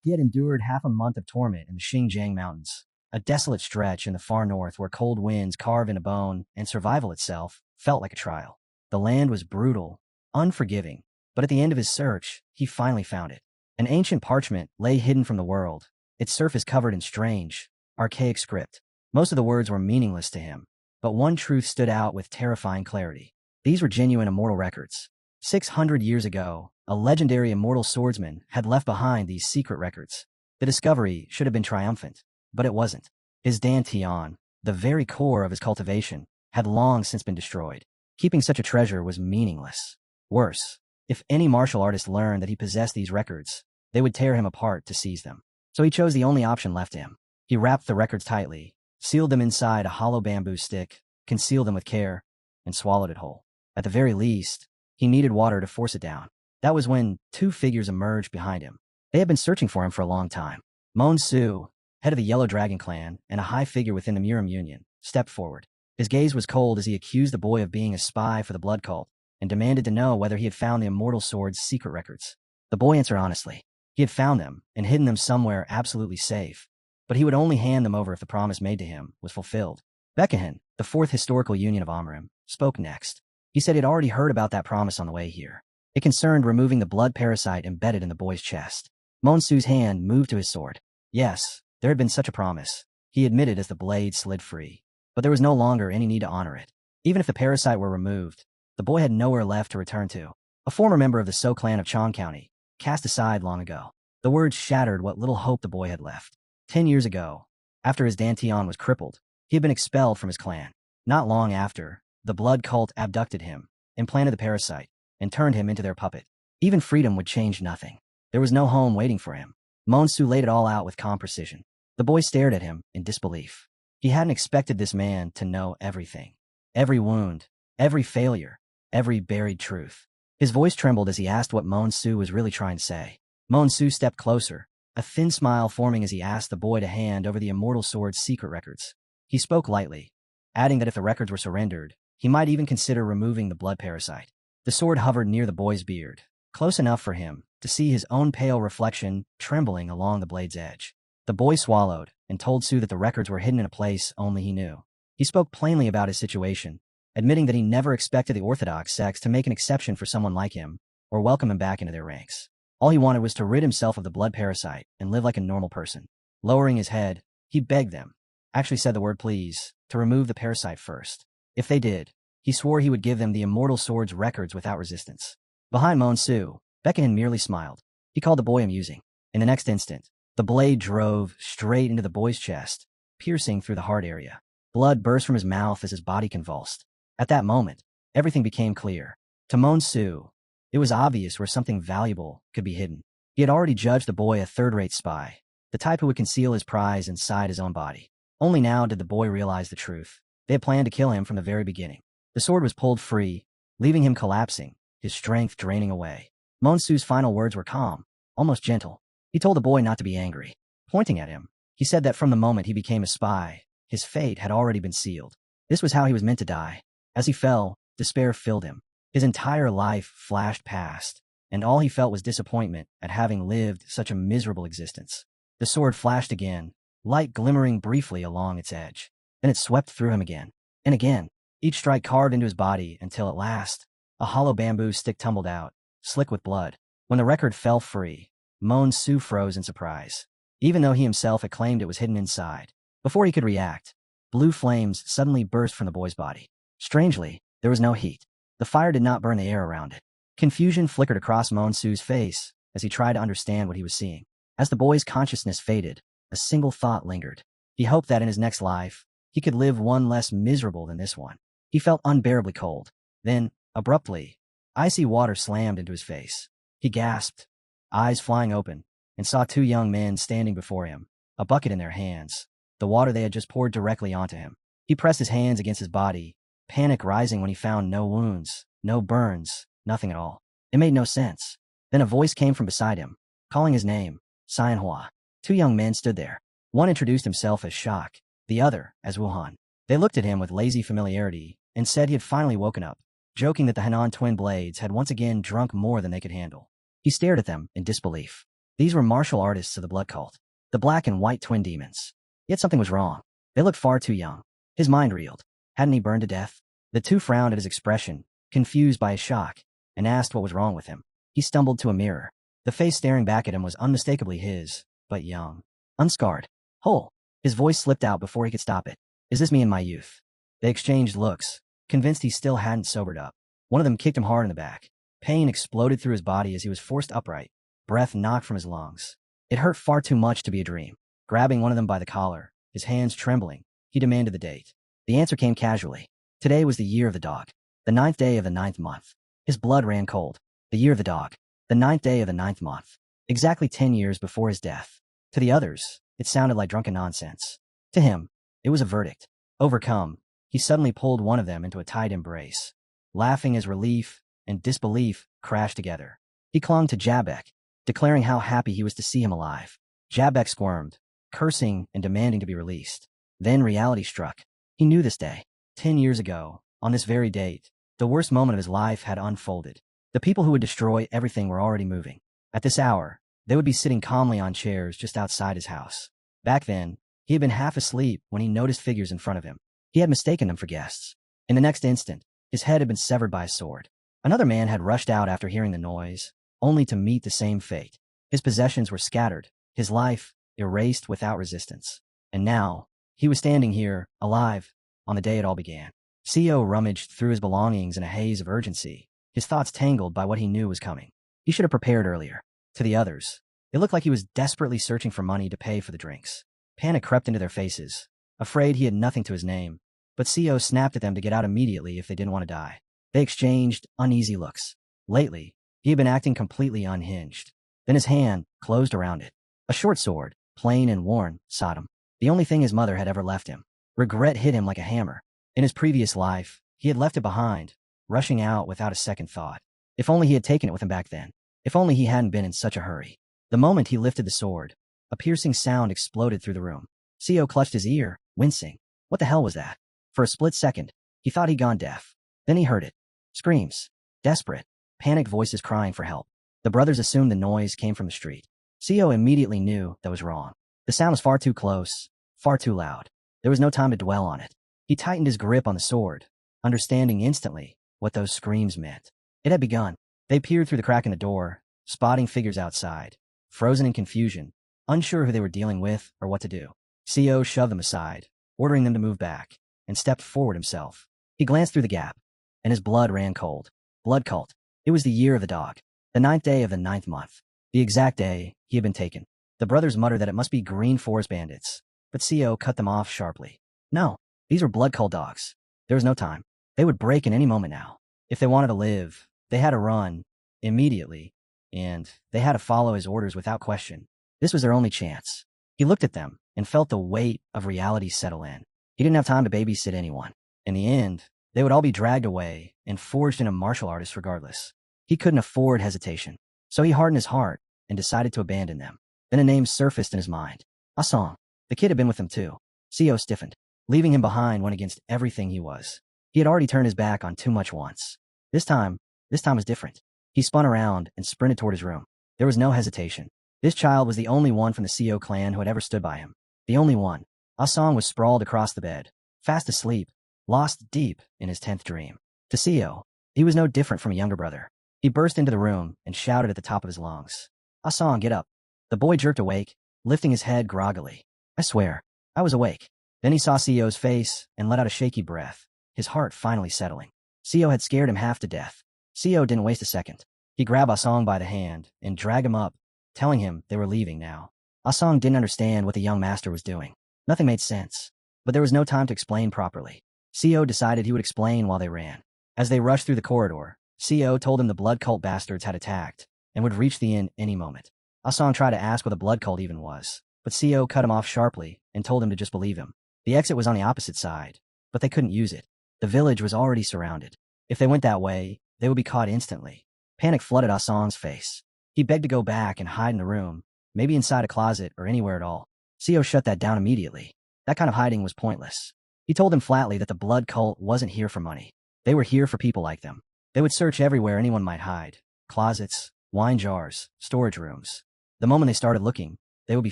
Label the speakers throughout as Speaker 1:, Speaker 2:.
Speaker 1: He had endured half a month of torment in the Xinjiang Mountains, a desolate stretch in the far north where cold winds carved into bone and survival itself felt like a trial. The land was brutal, unforgiving, but at the end of his search, he finally found it. An ancient parchment lay hidden from the world, its surface covered in strange, archaic script. Most of the words were meaningless to him, but one truth stood out with terrifying clarity. These were genuine immortal records. 600 years ago, a legendary immortal swordsman had left behind these secret records. The discovery should have been triumphant, but it wasn't. His dantian, the very core of his cultivation, had long since been destroyed. Keeping such a treasure was meaningless. Worse, if any martial artist learned that he possessed these records, they would tear him apart to seize them. So he chose the only option left to him. He wrapped the records tightly, sealed them inside a hollow bamboo stick, concealed them with care, and swallowed it whole. At the very least, he needed water to force it down. That was when two figures emerged behind him. They had been searching for him for a long time. Mon Su, head of the Yellow Dragon clan and a high figure within the Murim Union, stepped forward. His gaze was cold as he accused the boy of being a spy for the blood cult and demanded to know whether he had found the immortal sword's secret records. The boy answered honestly. He had found them and hidden them somewhere absolutely safe, but he would only hand them over if the promise made to him was fulfilled. Bekahin, the fourth historical union of Amrim, spoke next. He said he had already heard about that promise on the way here. It concerned removing the blood parasite embedded in the boy's chest. Monsu's hand moved to his sword. Yes, there had been such a promise, he admitted as the blade slid free. But there was no longer any need to honor it. Even if the parasite were removed, the boy had nowhere left to return to. A former member of the So clan of Chong County, cast aside long ago. The words shattered what little hope the boy had left. 10 years ago, after his dantian was crippled, he had been expelled from his clan. Not long after, the blood cult abducted him, implanted the parasite, and turned him into their puppet. Even freedom would change nothing. There was no home waiting for him. Monsu laid it all out with calm precision. The boy stared at him in disbelief. He hadn't expected this man to know everything. Every wound, every failure, every buried truth. His voice trembled as he asked what Monsu was really trying to say. Monsu stepped closer, a thin smile forming as he asked the boy to hand over the immortal sword's secret records. He spoke lightly, adding that if the records were surrendered, he might even consider removing the blood parasite. The sword hovered near the boy's beard, close enough for him to see his own pale reflection trembling along the blade's edge. The boy swallowed and told Su that the records were hidden in a place only he knew. He spoke plainly about his situation, admitting that he never expected the Orthodox sects to make an exception for someone like him or welcome him back into their ranks. All he wanted was to rid himself of the blood parasite and live like a normal person. Lowering his head, he begged them, actually said the word please, to remove the parasite first. If they did, he swore he would give them the immortal sword's records without resistance. Behind Monsu, Bekahin merely smiled. He called the boy amusing. In the next instant, the blade drove straight into the boy's chest, piercing through the heart area. Blood burst from his mouth as his body convulsed. At that moment, everything became clear. To Monsu, it was obvious where something valuable could be hidden. He had already judged the boy a third-rate spy, the type who would conceal his prize inside his own body. Only now did the boy realize the truth. They had planned to kill him from the very beginning. The sword was pulled free, leaving him collapsing, his strength draining away. Monsu's final words were calm, almost gentle. He told the boy not to be angry. Pointing at him, he said that from the moment he became a spy, his fate had already been sealed. This was how he was meant to die. As he fell, despair filled him. His entire life flashed past, and all he felt was disappointment at having lived such a miserable existence. The sword flashed again, light glimmering briefly along its edge. Then it swept through him again, and again, each strike carved into his body until at last, a hollow bamboo stick tumbled out, slick with blood. When the record fell free, Mon Su froze in surprise, even though he himself had claimed it was hidden inside. Before he could react, blue flames suddenly burst from the boy's body. Strangely, there was no heat. The fire did not burn the air around it. Confusion flickered across Mon Su's face as he tried to understand what he was seeing. As the boy's consciousness faded, a single thought lingered. He hoped that in his next life, he could live one less miserable than this one. He felt unbearably cold. Then, abruptly, icy water slammed into his face. He gasped, eyes flying open, and saw two young men standing before him, a bucket in their hands, the water they had just poured directly onto him. He pressed his hands against his body, panic rising when he found no wounds, no burns, nothing at all. It made no sense. Then a voice came from beside him, calling his name, Manhwa. Two young men stood there. One introduced himself as Shock, the other as Wuhan. They looked at him with lazy familiarity and said he had finally woken up, joking that the Hanan twin blades had once again drunk more than they could handle. He stared at them in disbelief. These were martial artists of the blood cult, the black and white twin demons. Yet something was wrong. They looked far too young. His mind reeled. Hadn't he burned to death? The two frowned at his expression, confused by his shock, and asked what was wrong with him. He stumbled to a mirror. The face staring back at him was unmistakably his, but young. Unscarred. Whole. His voice slipped out before he could stop it. Is this me in my youth? They exchanged looks, convinced he still hadn't sobered up. One of them kicked him hard in the back. Pain exploded through his body as he was forced upright. Breath knocked from his lungs. It hurt far too much to be a dream. Grabbing one of them by the collar, his hands trembling, he demanded the date. The answer came casually. Today was the year of the dog. The 9th day of the 9th month. His blood ran cold. The year of the dog. The 9th day of the 9th month. Exactly 10 years before his death. To the others, it sounded like drunken nonsense. To him, it was a verdict. Overcome, he suddenly pulled one of them into a tight embrace. Laughing as relief and disbelief crashed together. He clung to Jabek, declaring how happy he was to see him alive. Jabek squirmed, cursing and demanding to be released. Then reality struck. He knew this day. 10 years ago, on this very date, the worst moment of his life had unfolded. The people who would destroy everything were already moving. At this hour, they would be sitting calmly on chairs just outside his house. Back then, he had been half asleep when he noticed figures in front of him. He had mistaken them for guests. In the next instant, his head had been severed by a sword. Another man had rushed out after hearing the noise, only to meet the same fate. His possessions were scattered, his life erased without resistance. And now, he was standing here, alive, on the day it all began. Co rummaged through his belongings in a haze of urgency, his thoughts tangled by what he knew was coming. He should have prepared earlier. To the others, it looked like he was desperately searching for money to pay for the drinks. Panic crept into their faces, afraid he had nothing to his name, but Co snapped at them to get out immediately if they didn't want to die. They exchanged uneasy looks. Lately, he had been acting completely unhinged. Then his hand closed around it. A short sword, plain and worn, Sodom. The only thing his mother had ever left him. Regret hit him like a hammer. In his previous life, he had left it behind, rushing out without a second thought. If only he had taken it with him back then. If only he hadn't been in such a hurry. The moment he lifted the sword, a piercing sound exploded through the room. Co clutched his ear, wincing. What the hell was that? For a split second, he thought he'd gone deaf. Then he heard it. Screams. Desperate. Panicked voices crying for help. The brothers assumed the noise came from the street. Co immediately knew that was wrong. The sound was far too close, far too loud. There was no time to dwell on it. He tightened his grip on the sword, understanding instantly what those screams meant. It had begun. They peered through the crack in the door, spotting figures outside, frozen in confusion, unsure who they were dealing with or what to do. Co shoved them aside, ordering them to move back, and stepped forward himself. He glanced through the gap, and his blood ran cold. Blood cult. It was the year of the dog. The 9th day of the 9th month. The exact day he had been taken. The brothers muttered that it must be green forest bandits, but Co cut them off sharply. No, these were blood cult dogs. There was no time. They would break in any moment now. If they wanted to live, they had to run, immediately, and they had to follow his orders without question. This was their only chance. He looked at them and felt the weight of reality settle in. He didn't have time to babysit anyone. In the end, they would all be dragged away and forged into martial artists regardless. He couldn't afford hesitation. So he hardened his heart and decided to abandon them. Then a name surfaced in his mind. Asong. The kid had been with him too. Co stiffened. Leaving him behind went against everything he was. He had already turned his back on too much once. This time was different. He spun around and sprinted toward his room. There was no hesitation. This child was the only one from the Co clan who had ever stood by him. The only one. Asong was sprawled across the bed, fast asleep, lost deep in his 10th dream. To Co, he was no different from a younger brother. He burst into the room and shouted at the top of his lungs. Asong, get up. The boy jerked awake, lifting his head groggily. I swear, I was awake. Then he saw Co's face and let out a shaky breath, his heart finally settling. Co had scared him half to death. Co didn't waste a second. He grabbed Asong by the hand and dragged him up, telling him they were leaving now. Asong didn't understand what the young master was doing. Nothing made sense. But there was no time to explain properly. Co decided he would explain while they ran. As they rushed through the corridor, Co told him the blood cult bastards had attacked and would reach the inn any moment. Asong tried to ask what a blood cult even was, but Co cut him off sharply and told him to just believe him. The exit was on the opposite side, but they couldn't use it. The village was already surrounded. If they went that way, they would be caught instantly. Panic flooded Asong's face. He begged to go back and hide in the room, maybe inside a closet or anywhere at all. Co shut that down immediately. That kind of hiding was pointless. He told them flatly that the blood cult wasn't here for money. They were here for people like them. They would search everywhere anyone might hide. Closets, wine jars, storage rooms. The moment they started looking, they would be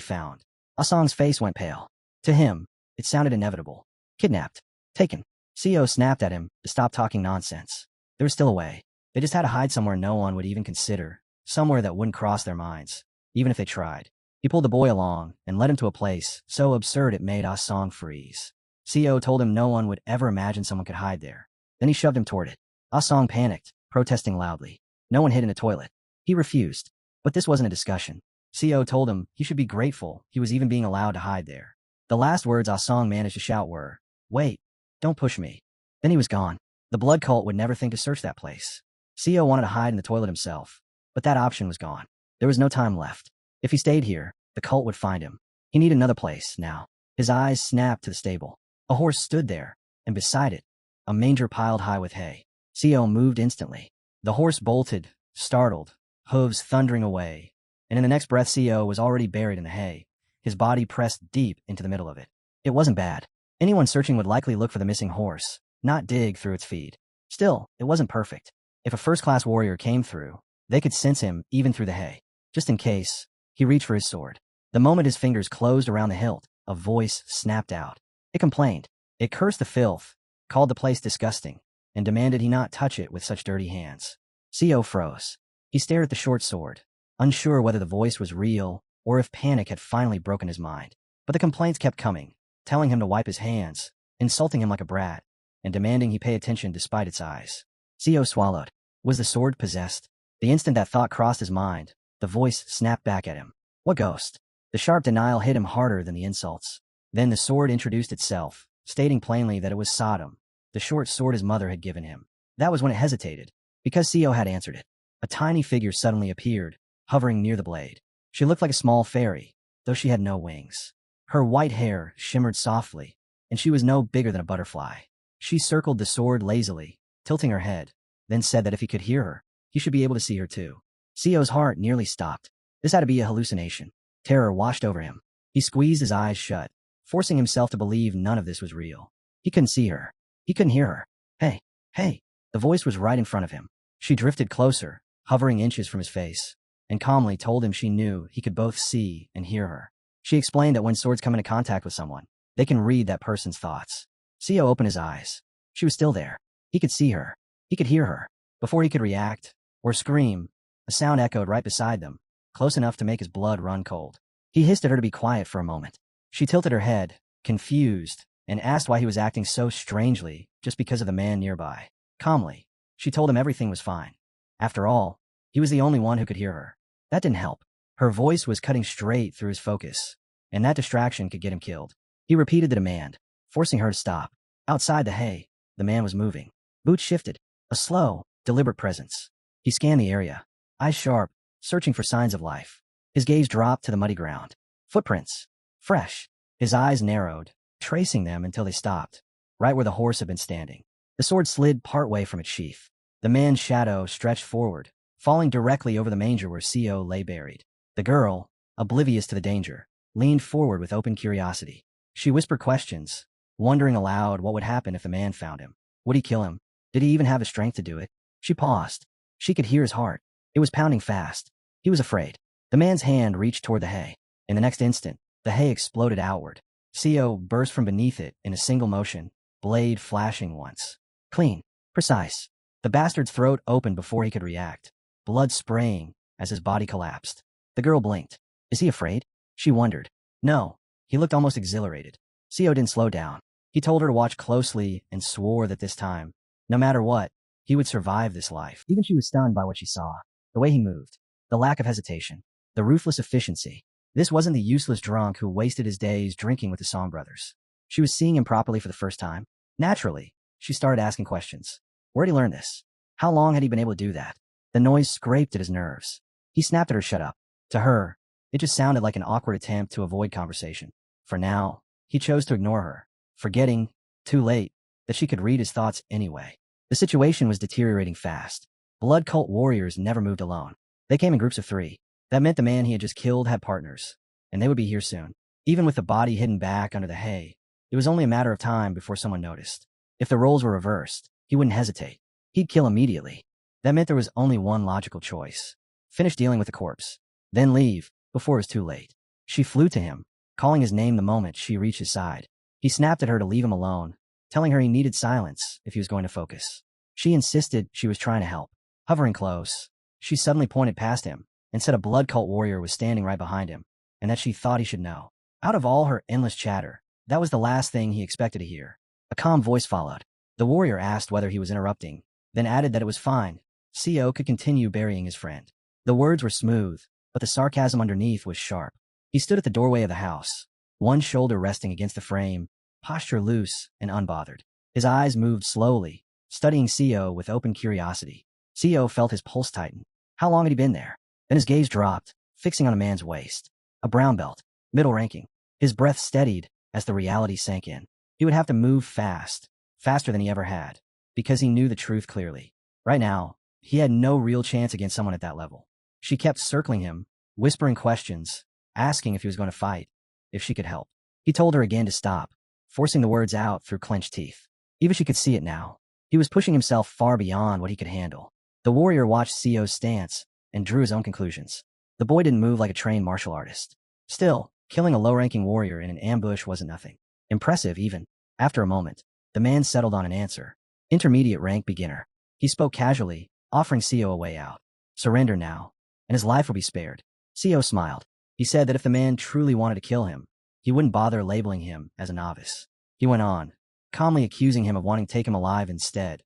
Speaker 1: found. Asong's face went pale. To him, it sounded inevitable. Kidnapped. Taken. CEO snapped at him to stop talking nonsense. There was still a way. They just had to hide somewhere no one would even consider, somewhere that wouldn't cross their minds, even if they tried. He pulled the boy along and led him to a place so absurd it made Asong freeze. CEO told him no one would ever imagine someone could hide there. Then he shoved him toward it. Asong panicked, protesting loudly. No one hid in a toilet. He refused. But this wasn't a discussion. CEO told him he should be grateful he was even being allowed to hide there. The last words Asong managed to shout were, "Wait, don't push me." Then he was gone. The blood cult would never think to search that place. CEO wanted to hide in the toilet himself, but that option was gone. There was no time left. If he stayed here, the cult would find him. He needed another place now. His eyes snapped to the stable. A horse stood there, and beside it, a manger piled high with hay. CEO moved instantly. The horse bolted, startled, hooves thundering away, and in the next breath CEO was already buried in the hay, his body pressed deep into the middle of it. It wasn't bad. Anyone searching would likely look for the missing horse, not dig through its feed. Still, it wasn't perfect. If a first-class warrior came through, they could sense him even through the hay. Just in case, he reached for his sword. The moment his fingers closed around the hilt, a voice snapped out. It complained. It cursed the filth, called the place disgusting, and demanded he not touch it with such dirty hands. CEO froze. He stared at the short sword, unsure whether the voice was real or if panic had finally broken his mind. But the complaints kept coming, telling him to wipe his hands, insulting him like a brat, and demanding he pay attention despite its eyes. CEO swallowed. Was the sword possessed? The instant that thought crossed his mind, the voice snapped back at him. What ghost? The sharp denial hit him harder than the insults. Then the sword introduced itself, stating plainly that it was Sodom, the short sword his mother had given him. That was when it hesitated, because CEO had answered it. A tiny figure suddenly appeared, hovering near the blade. She looked like a small fairy, though she had no wings. Her white hair shimmered softly, and she was no bigger than a butterfly. She circled the sword lazily, tilting her head, then said that if he could hear her, he should be able to see her too. CEO's heart nearly stopped. This had to be a hallucination. Terror washed over him. He squeezed his eyes shut, forcing himself to believe none of this was real. He couldn't see her. He couldn't hear her. Hey, hey. The voice was right in front of him. She drifted closer, hovering inches from his face, and calmly told him she knew he could both see and hear her. She explained that when swords come into contact with someone, they can read that person's thoughts. CEO opened his eyes. She was still there. He could see her. He could hear her. Before he could react or scream, a sound echoed right beside them, close enough to make his blood run cold. He hissed at her to be quiet for a moment. She tilted her head, confused, and asked why he was acting so strangely just because of the man nearby. Calmly, she told him everything was fine. After all, he was the only one who could hear her. That didn't help. Her voice was cutting straight through his focus, and that distraction could get him killed. He repeated the demand, forcing her to stop. Outside the hay, the man was moving. Boots shifted, a slow, deliberate presence. He scanned the area, eyes sharp, searching for signs of life. His gaze dropped to the muddy ground. Footprints. Fresh. His eyes narrowed, tracing them until they stopped, right where the horse had been standing. The sword slid partway from its sheath. The man's shadow stretched forward, falling directly over the manger where CO lay buried. The girl, oblivious to the danger, leaned forward with open curiosity. She whispered questions, wondering aloud what would happen if the man found him. Would he kill him? Did he even have the strength to do it? She paused. She could hear his heart. It was pounding fast. He was afraid. The man's hand reached toward the hay. In the next instant, the hay exploded outward. CO burst from beneath it in a single motion, blade flashing once. Clean. Precise. The bastard's throat opened before he could react, blood spraying as his body collapsed. The girl blinked. Is he afraid? She wondered. No. He looked almost exhilarated. CO didn't slow down. He told her to watch closely and swore that this time, no matter what, he would survive this life. Even she was stunned by what she saw. The way he moved. The lack of hesitation. The ruthless efficiency. This wasn't the useless drunk who wasted his days drinking with the Song brothers. She was seeing him properly for the first time. Naturally, she started asking questions. Where'd he learn this? How long had he been able to do that? The noise scraped at his nerves. He snapped at her shut up. To her, it just sounded like an awkward attempt to avoid conversation. For now, he chose to ignore her, forgetting, too late, that she could read his thoughts anyway. The situation was deteriorating fast. Blood cult warriors never moved alone. They came in groups of 3. That meant the man he had just killed had partners, and they would be here soon. Even with the body hidden back under the hay, it was only a matter of time before someone noticed. If the roles were reversed, he wouldn't hesitate. He'd kill immediately. That meant there was only one logical choice. Finish dealing with the corpse. Then leave, before it was too late. She flew to him, calling his name the moment she reached his side. He snapped at her to leave him alone, telling her he needed silence if he was going to focus. She insisted she was trying to help. Hovering close, she suddenly pointed past him and said a blood cult warrior was standing right behind him, and that she thought he should know. Out of all her endless chatter, that was the last thing he expected to hear. A calm voice followed. The warrior asked whether he was interrupting, then added that it was fine. Co could continue burying his friend. The words were smooth, but the sarcasm underneath was sharp. He stood at the doorway of the house, one shoulder resting against the frame, posture loose and unbothered. His eyes moved slowly, studying Co with open curiosity. Co felt his pulse tighten. How long had he been there? Then his gaze dropped, fixing on a man's waist. A brown belt, middle ranking. His breath steadied as the reality sank in. He would have to move fast, faster than he ever had, because he knew the truth clearly. Right now, he had no real chance against someone at that level. She kept circling him, whispering questions, asking if he was going to fight, if she could help. He told her again to stop, forcing the words out through clenched teeth. Even she could see it now. He was pushing himself far beyond what he could handle. The warrior watched Co's stance and drew his own conclusions. The boy didn't move like a trained martial artist. Still, killing a low-ranking warrior in an ambush wasn't nothing. Impressive, even. After a moment, the man settled on an answer. Intermediate rank beginner. He spoke casually, offering Co a way out. Surrender now, and his life would be spared. Co smiled. He said that if the man truly wanted to kill him, he wouldn't bother labeling him as a novice. He went on, calmly accusing him of wanting to take him alive instead,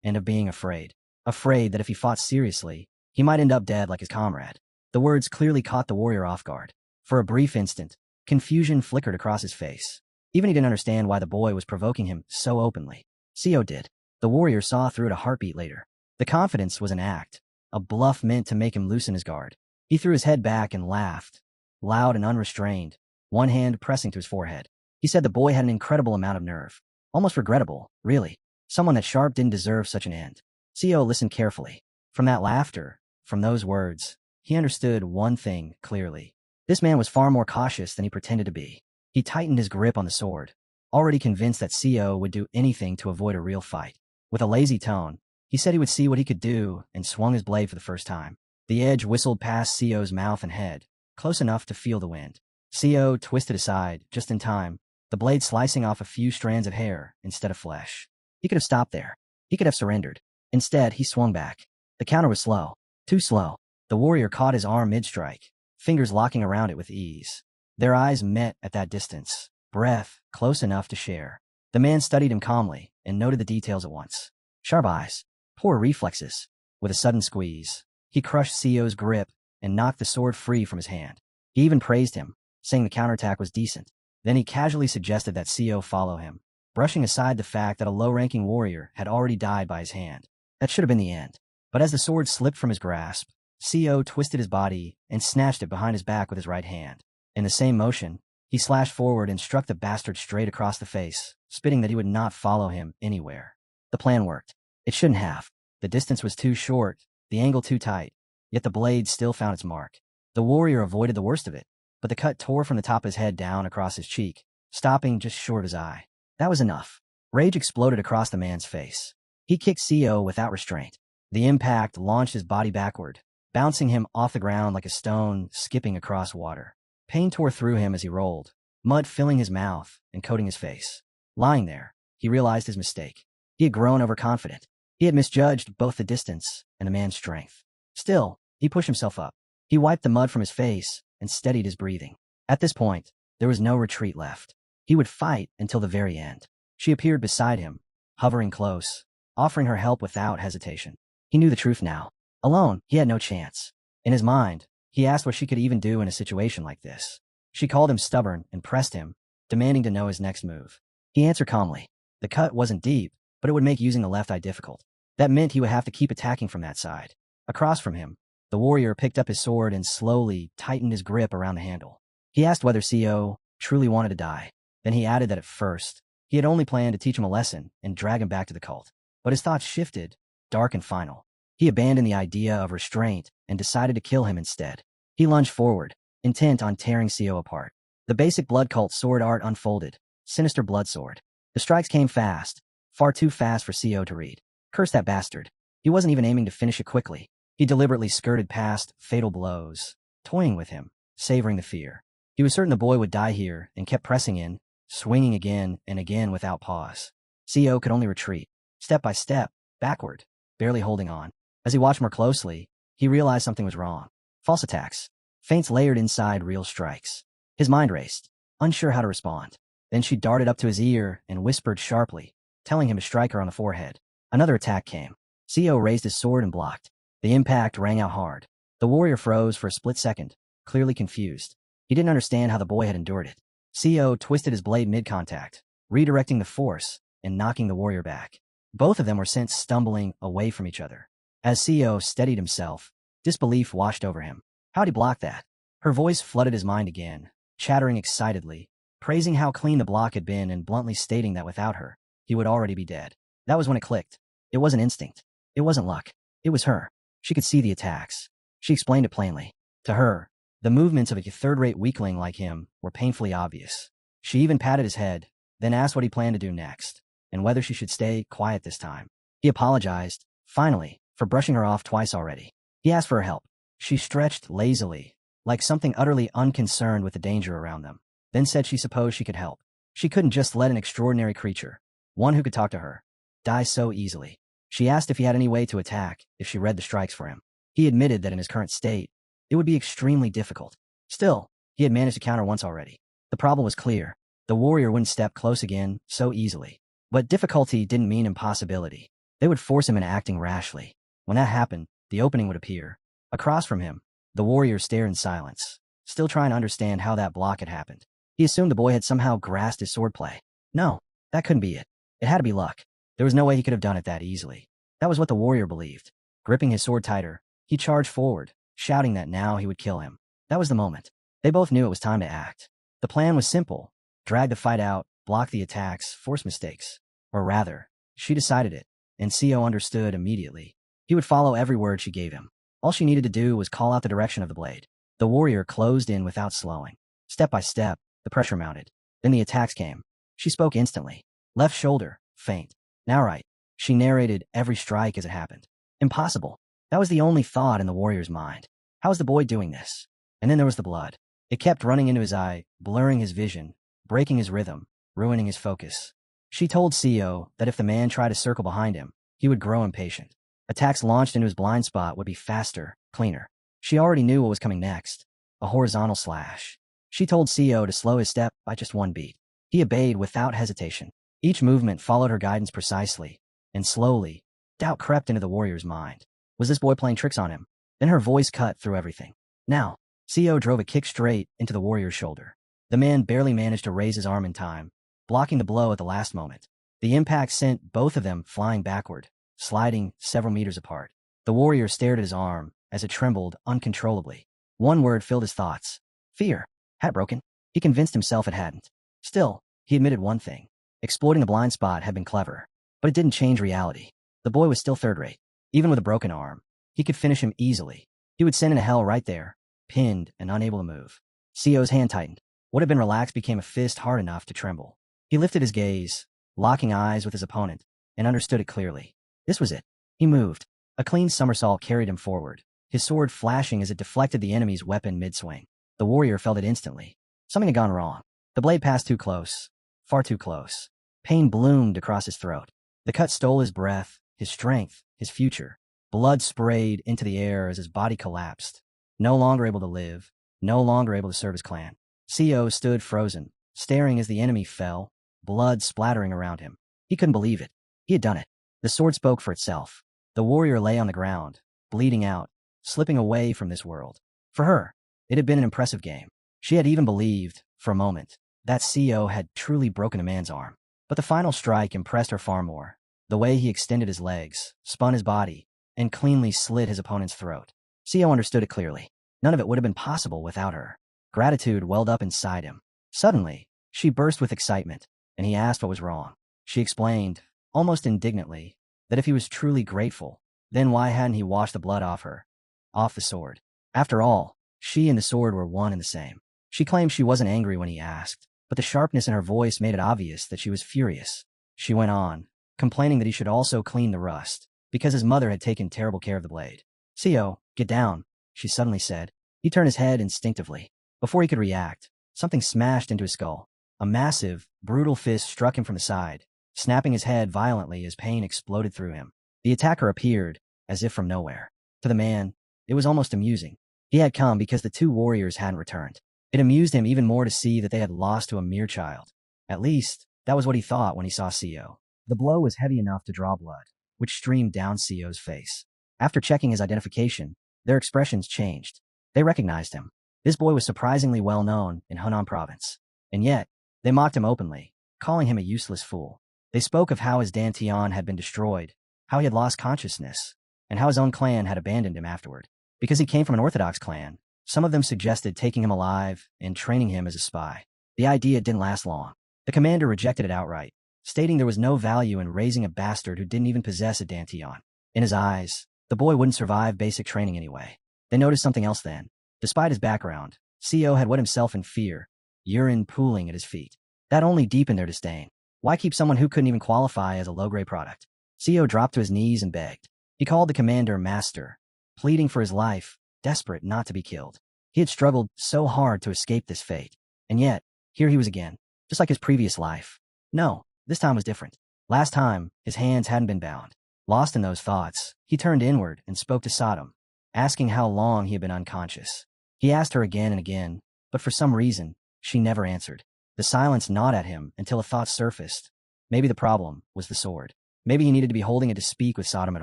Speaker 1: and of being afraid. Afraid that if he fought seriously, he might end up dead like his comrade. The words clearly caught the warrior off guard. For a brief instant, confusion flickered across his face. Even he didn't understand why the boy was provoking him so openly. Co did. The warrior saw through it a heartbeat later. The confidence was an act, a bluff meant to make him loosen his guard. He threw his head back and laughed, loud and unrestrained, one hand pressing to his forehead. He said the boy had an incredible amount of nerve. Almost regrettable, really. Someone that sharp didn't deserve such an end. Co listened carefully. From that laughter, from those words, he understood one thing clearly. This man was far more cautious than he pretended to be. He tightened his grip on the sword, already convinced that Co would do anything to avoid a real fight. With a lazy tone, he said he would see what he could do and swung his blade for the first time. The edge whistled past Co's mouth and head, close enough to feel the wind. Co twisted aside, just in time, the blade slicing off a few strands of hair instead of flesh. He could have stopped there. He could have surrendered. Instead, he swung back. The counter was slow. Too slow. The warrior caught his arm mid-strike, fingers locking around it with ease. Their eyes met at that distance, breath close enough to share. The man studied him calmly and noted the details at once. Sharp eyes, poor reflexes. With a sudden squeeze, he crushed Co's grip and knocked the sword free from his hand. He even praised him, saying the counterattack was decent. Then he casually suggested that Co follow him, brushing aside the fact that a low-ranking warrior had already died by his hand. That should have been the end. But as the sword slipped from his grasp, Co twisted his body and snatched it behind his back with his right hand. In the same motion, he slashed forward and struck the bastard straight across the face, spitting that he would not follow him anywhere. The plan worked. It shouldn't have. The distance was too short, the angle too tight, yet the blade still found its mark. The warrior avoided the worst of it, but the cut tore from the top of his head down across his cheek, stopping just short of his eye. That was enough. Rage exploded across the man's face. He kicked Co without restraint. The impact launched his body backward, bouncing him off the ground like a stone skipping across water. Pain tore through him as he rolled, mud filling his mouth and coating his face. Lying there, he realized his mistake. He had grown overconfident. He had misjudged both the distance and the man's strength. Still, he pushed himself up. He wiped the mud from his face and steadied his breathing. At this point, there was no retreat left. He would fight until the very end. She appeared beside him, hovering close, offering her help without hesitation. He knew the truth now. Alone, he had no chance. In his mind, he asked what she could even do in a situation like this. She called him stubborn and pressed him, demanding to know his next move. He answered calmly. The cut wasn't deep, but it would make using the left eye difficult. That meant he would have to keep attacking from that side. Across from him, the warrior picked up his sword and slowly tightened his grip around the handle. He asked whether Co truly wanted to die. Then he added that at first, he had only planned to teach him a lesson and drag him back to the cult. But his thoughts shifted, dark and final. He abandoned the idea of restraint and decided to kill him instead. He lunged forward, intent on tearing Co apart. The basic blood cult sword art unfolded, sinister blood sword. The strikes came fast, far too fast for Co to read. Curse that bastard. He wasn't even aiming to finish it quickly. He deliberately skirted past fatal blows, toying with him, savoring the fear. He was certain the boy would die here and kept pressing in, swinging again and again without pause. CO could only retreat, step by step, backward, barely holding on. As he watched more closely, he realized something was wrong. False attacks. Feints layered inside real strikes. His mind raced, unsure how to respond. Then she darted up to his ear and whispered sharply, telling him to strike her on the forehead. Another attack came. CO raised his sword and blocked. The impact rang out hard. The warrior froze for a split second, clearly confused. He didn't understand how the boy had endured it. CO twisted his blade mid-contact, redirecting the force and knocking the warrior back. Both of them were sent stumbling away from each other. As CO steadied himself, disbelief washed over him. How'd he block that? Her voice flooded his mind again, chattering excitedly, praising how clean the block had been and bluntly stating that without her, he would already be dead. That was when it clicked. It wasn't instinct. It wasn't luck. It was her. She could see the attacks. She explained it plainly. To her, the movements of a third-rate weakling like him were painfully obvious. She even patted his head, then asked what he planned to do next, and whether she should stay quiet this time. He apologized, finally, for brushing her off twice already. He asked for her help. She stretched lazily, like something utterly unconcerned with the danger around them, then said she supposed she could help. She couldn't just let an extraordinary creature, one who could talk to her, die so easily. She asked if he had any way to attack if she read the strikes for him. He admitted that in his current state, it would be extremely difficult. Still, he had managed to counter once already. The problem was clear. The warrior wouldn't step close again so easily. But difficulty didn't mean impossibility. They would force him into acting rashly. When that happened, the opening would appear. Across from him, the warrior stared in silence, still trying to understand how that block had happened. He assumed the boy had somehow grasped his swordplay. No, that couldn't be it. It had to be luck. There was no way he could have done it that easily. That was what the warrior believed. Gripping his sword tighter, he charged forward, shouting that now he would kill him. That was the moment. They both knew it was time to act. The plan was simple. Drag the fight out, block the attacks, force mistakes. Or rather, she decided it, and CO understood immediately. He would follow every word she gave him. All she needed to do was call out the direction of the blade. The warrior closed in without slowing. Step by step, the pressure mounted. Then the attacks came. She spoke instantly. Left shoulder, feint. Now right. She narrated every strike as it happened. Impossible. That was the only thought in the warrior's mind. How was the boy doing this? And then there was the blood. It kept running into his eye, blurring his vision, breaking his rhythm, ruining his focus. She told CO that if the man tried to circle behind him, he would grow impatient. Attacks launched into his blind spot would be faster, cleaner. She already knew what was coming next. A horizontal slash. She told CO to slow his step by just one beat. He obeyed without hesitation. Each movement followed her guidance precisely, and slowly, doubt crept into the warrior's mind. Was this boy playing tricks on him? Then her voice cut through everything. Now, CO drove a kick straight into the warrior's shoulder. The man barely managed to raise his arm in time, blocking the blow at the last moment. The impact sent both of them flying backward, sliding several meters apart. The warrior stared at his arm as it trembled uncontrollably. One word filled his thoughts. Fear. Had it broken? He convinced himself it hadn't. Still, he admitted one thing. Exploiting the blind spot had been clever, but it didn't change reality. The boy was still third-rate. Even with a broken arm, he could finish him easily. He would send him to hell right there, pinned and unable to move. CO's hand tightened. What had been relaxed became a fist hard enough to tremble. He lifted his gaze, locking eyes with his opponent, and understood it clearly. This was it. He moved. A clean somersault carried him forward, his sword flashing as it deflected the enemy's weapon mid-swing. The warrior felt it instantly. Something had gone wrong. The blade passed too close. Far too close. Pain bloomed across his throat. The cut stole his breath, his strength, his future. Blood sprayed into the air as his body collapsed. No longer able to live, no longer able to serve his clan. CO stood frozen, staring as the enemy fell, blood splattering around him. He couldn't believe it. He had done it. The sword spoke for itself. The warrior lay on the ground, bleeding out, slipping away from this world. For her, it had been an impressive game. She had even believed, for a moment, that CO had truly broken a man's arm. But the final strike impressed her far more. The way he extended his legs, spun his body, and cleanly slit his opponent's throat. CO understood it clearly. None of it would have been possible without her. Gratitude welled up inside him. Suddenly, she burst with excitement, and he asked what was wrong. She explained, almost indignantly, that if he was truly grateful, then why hadn't he washed the blood off her? Off the sword. After all, she and the sword were one and the same. She claimed she wasn't angry when he asked, but the sharpness in her voice made it obvious that she was furious. She went on, complaining that he should also clean the rust, because his mother had taken terrible care of the blade. CO, get down, she suddenly said. He turned his head instinctively. Before he could react, something smashed into his skull. A massive, brutal fist struck him from the side, snapping his head violently as pain exploded through him. The attacker appeared, as if from nowhere. To the man, it was almost amusing. He had come because the two warriors hadn't returned. It amused him even more to see that they had lost to a mere child. At least, that was what he thought when he saw Co. The blow was heavy enough to draw blood, which streamed down Co's face. After checking his identification, their expressions changed. They recognized him. This boy was surprisingly well known in Hunan province. And yet, they mocked him openly, calling him a useless fool. They spoke of how his dantian had been destroyed, how he had lost consciousness, and how his own clan had abandoned him afterward. Because he came from an orthodox clan, some of them suggested taking him alive and training him as a spy. The idea didn't last long. The commander rejected it outright, stating there was no value in raising a bastard who didn't even possess a dantian. In his eyes, the boy wouldn't survive basic training anyway. They noticed something else then. Despite his background, Co had wet himself in fear, urine pooling at his feet. That only deepened their disdain. Why keep someone who couldn't even qualify as a low-grade product? Co dropped to his knees and begged. He called the commander master, pleading for his life, desperate not to be killed. He had struggled so hard to escape this fate. And yet, here he was again, just like his previous life. No, this time was different. Last time, his hands hadn't been bound. Lost in those thoughts, he turned inward and spoke to Sodom, asking how long he had been unconscious. He asked her again and again, but for some reason, she never answered. The silence gnawed at him until a thought surfaced. Maybe the problem was the sword. Maybe he needed to be holding it to speak with Sodom at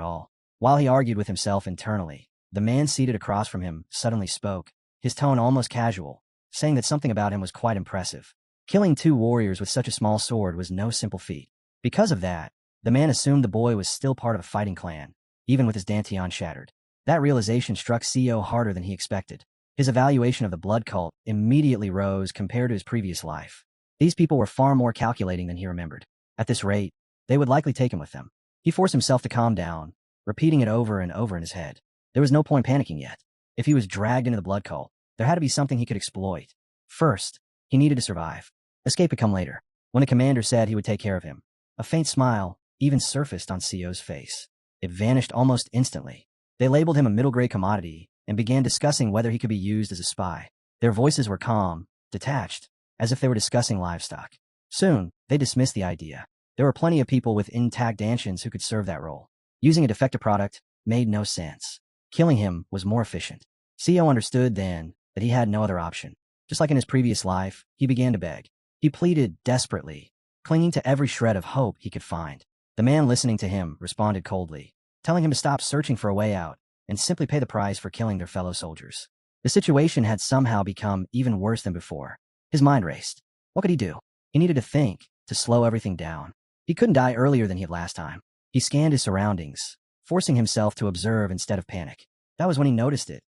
Speaker 1: all. While he argued with himself internally, the man seated across from him suddenly spoke, his tone almost casual, saying that something about him was quite impressive. Killing two warriors with such a small sword was no simple feat. Because of that, the man assumed the boy was still part of a fighting clan, even with his dantian shattered. That realization struck Co harder than he expected. His evaluation of the blood cult immediately rose compared to his previous life. These people were far more calculating than he remembered. At this rate, they would likely take him with them. He forced himself to calm down, repeating it over and over in his head. There was no point panicking yet. If he was dragged into the blood cult, there had to be something he could exploit. First, he needed to survive. Escape would come later, when the commander said he would take care of him. A faint smile even surfaced on Co's face. It vanished almost instantly. They labeled him a middle-grade commodity and began discussing whether he could be used as a spy. Their voices were calm, detached, as if they were discussing livestock. Soon, they dismissed the idea. There were plenty of people with intact dantians who could serve that role. Using a defective product made no sense. Killing him was more efficient. Co understood then that he had no other option. Just like in his previous life, he began to beg. He pleaded desperately, clinging to every shred of hope he could find. The man listening to him responded coldly, telling him to stop searching for a way out and simply pay the price for killing their fellow soldiers. The situation had somehow become even worse than before. His mind raced. What could he do? He needed to think, to slow everything down. He couldn't die earlier than he had last time. He scanned his surroundings, forcing himself to observe instead of panic. That was when he noticed it.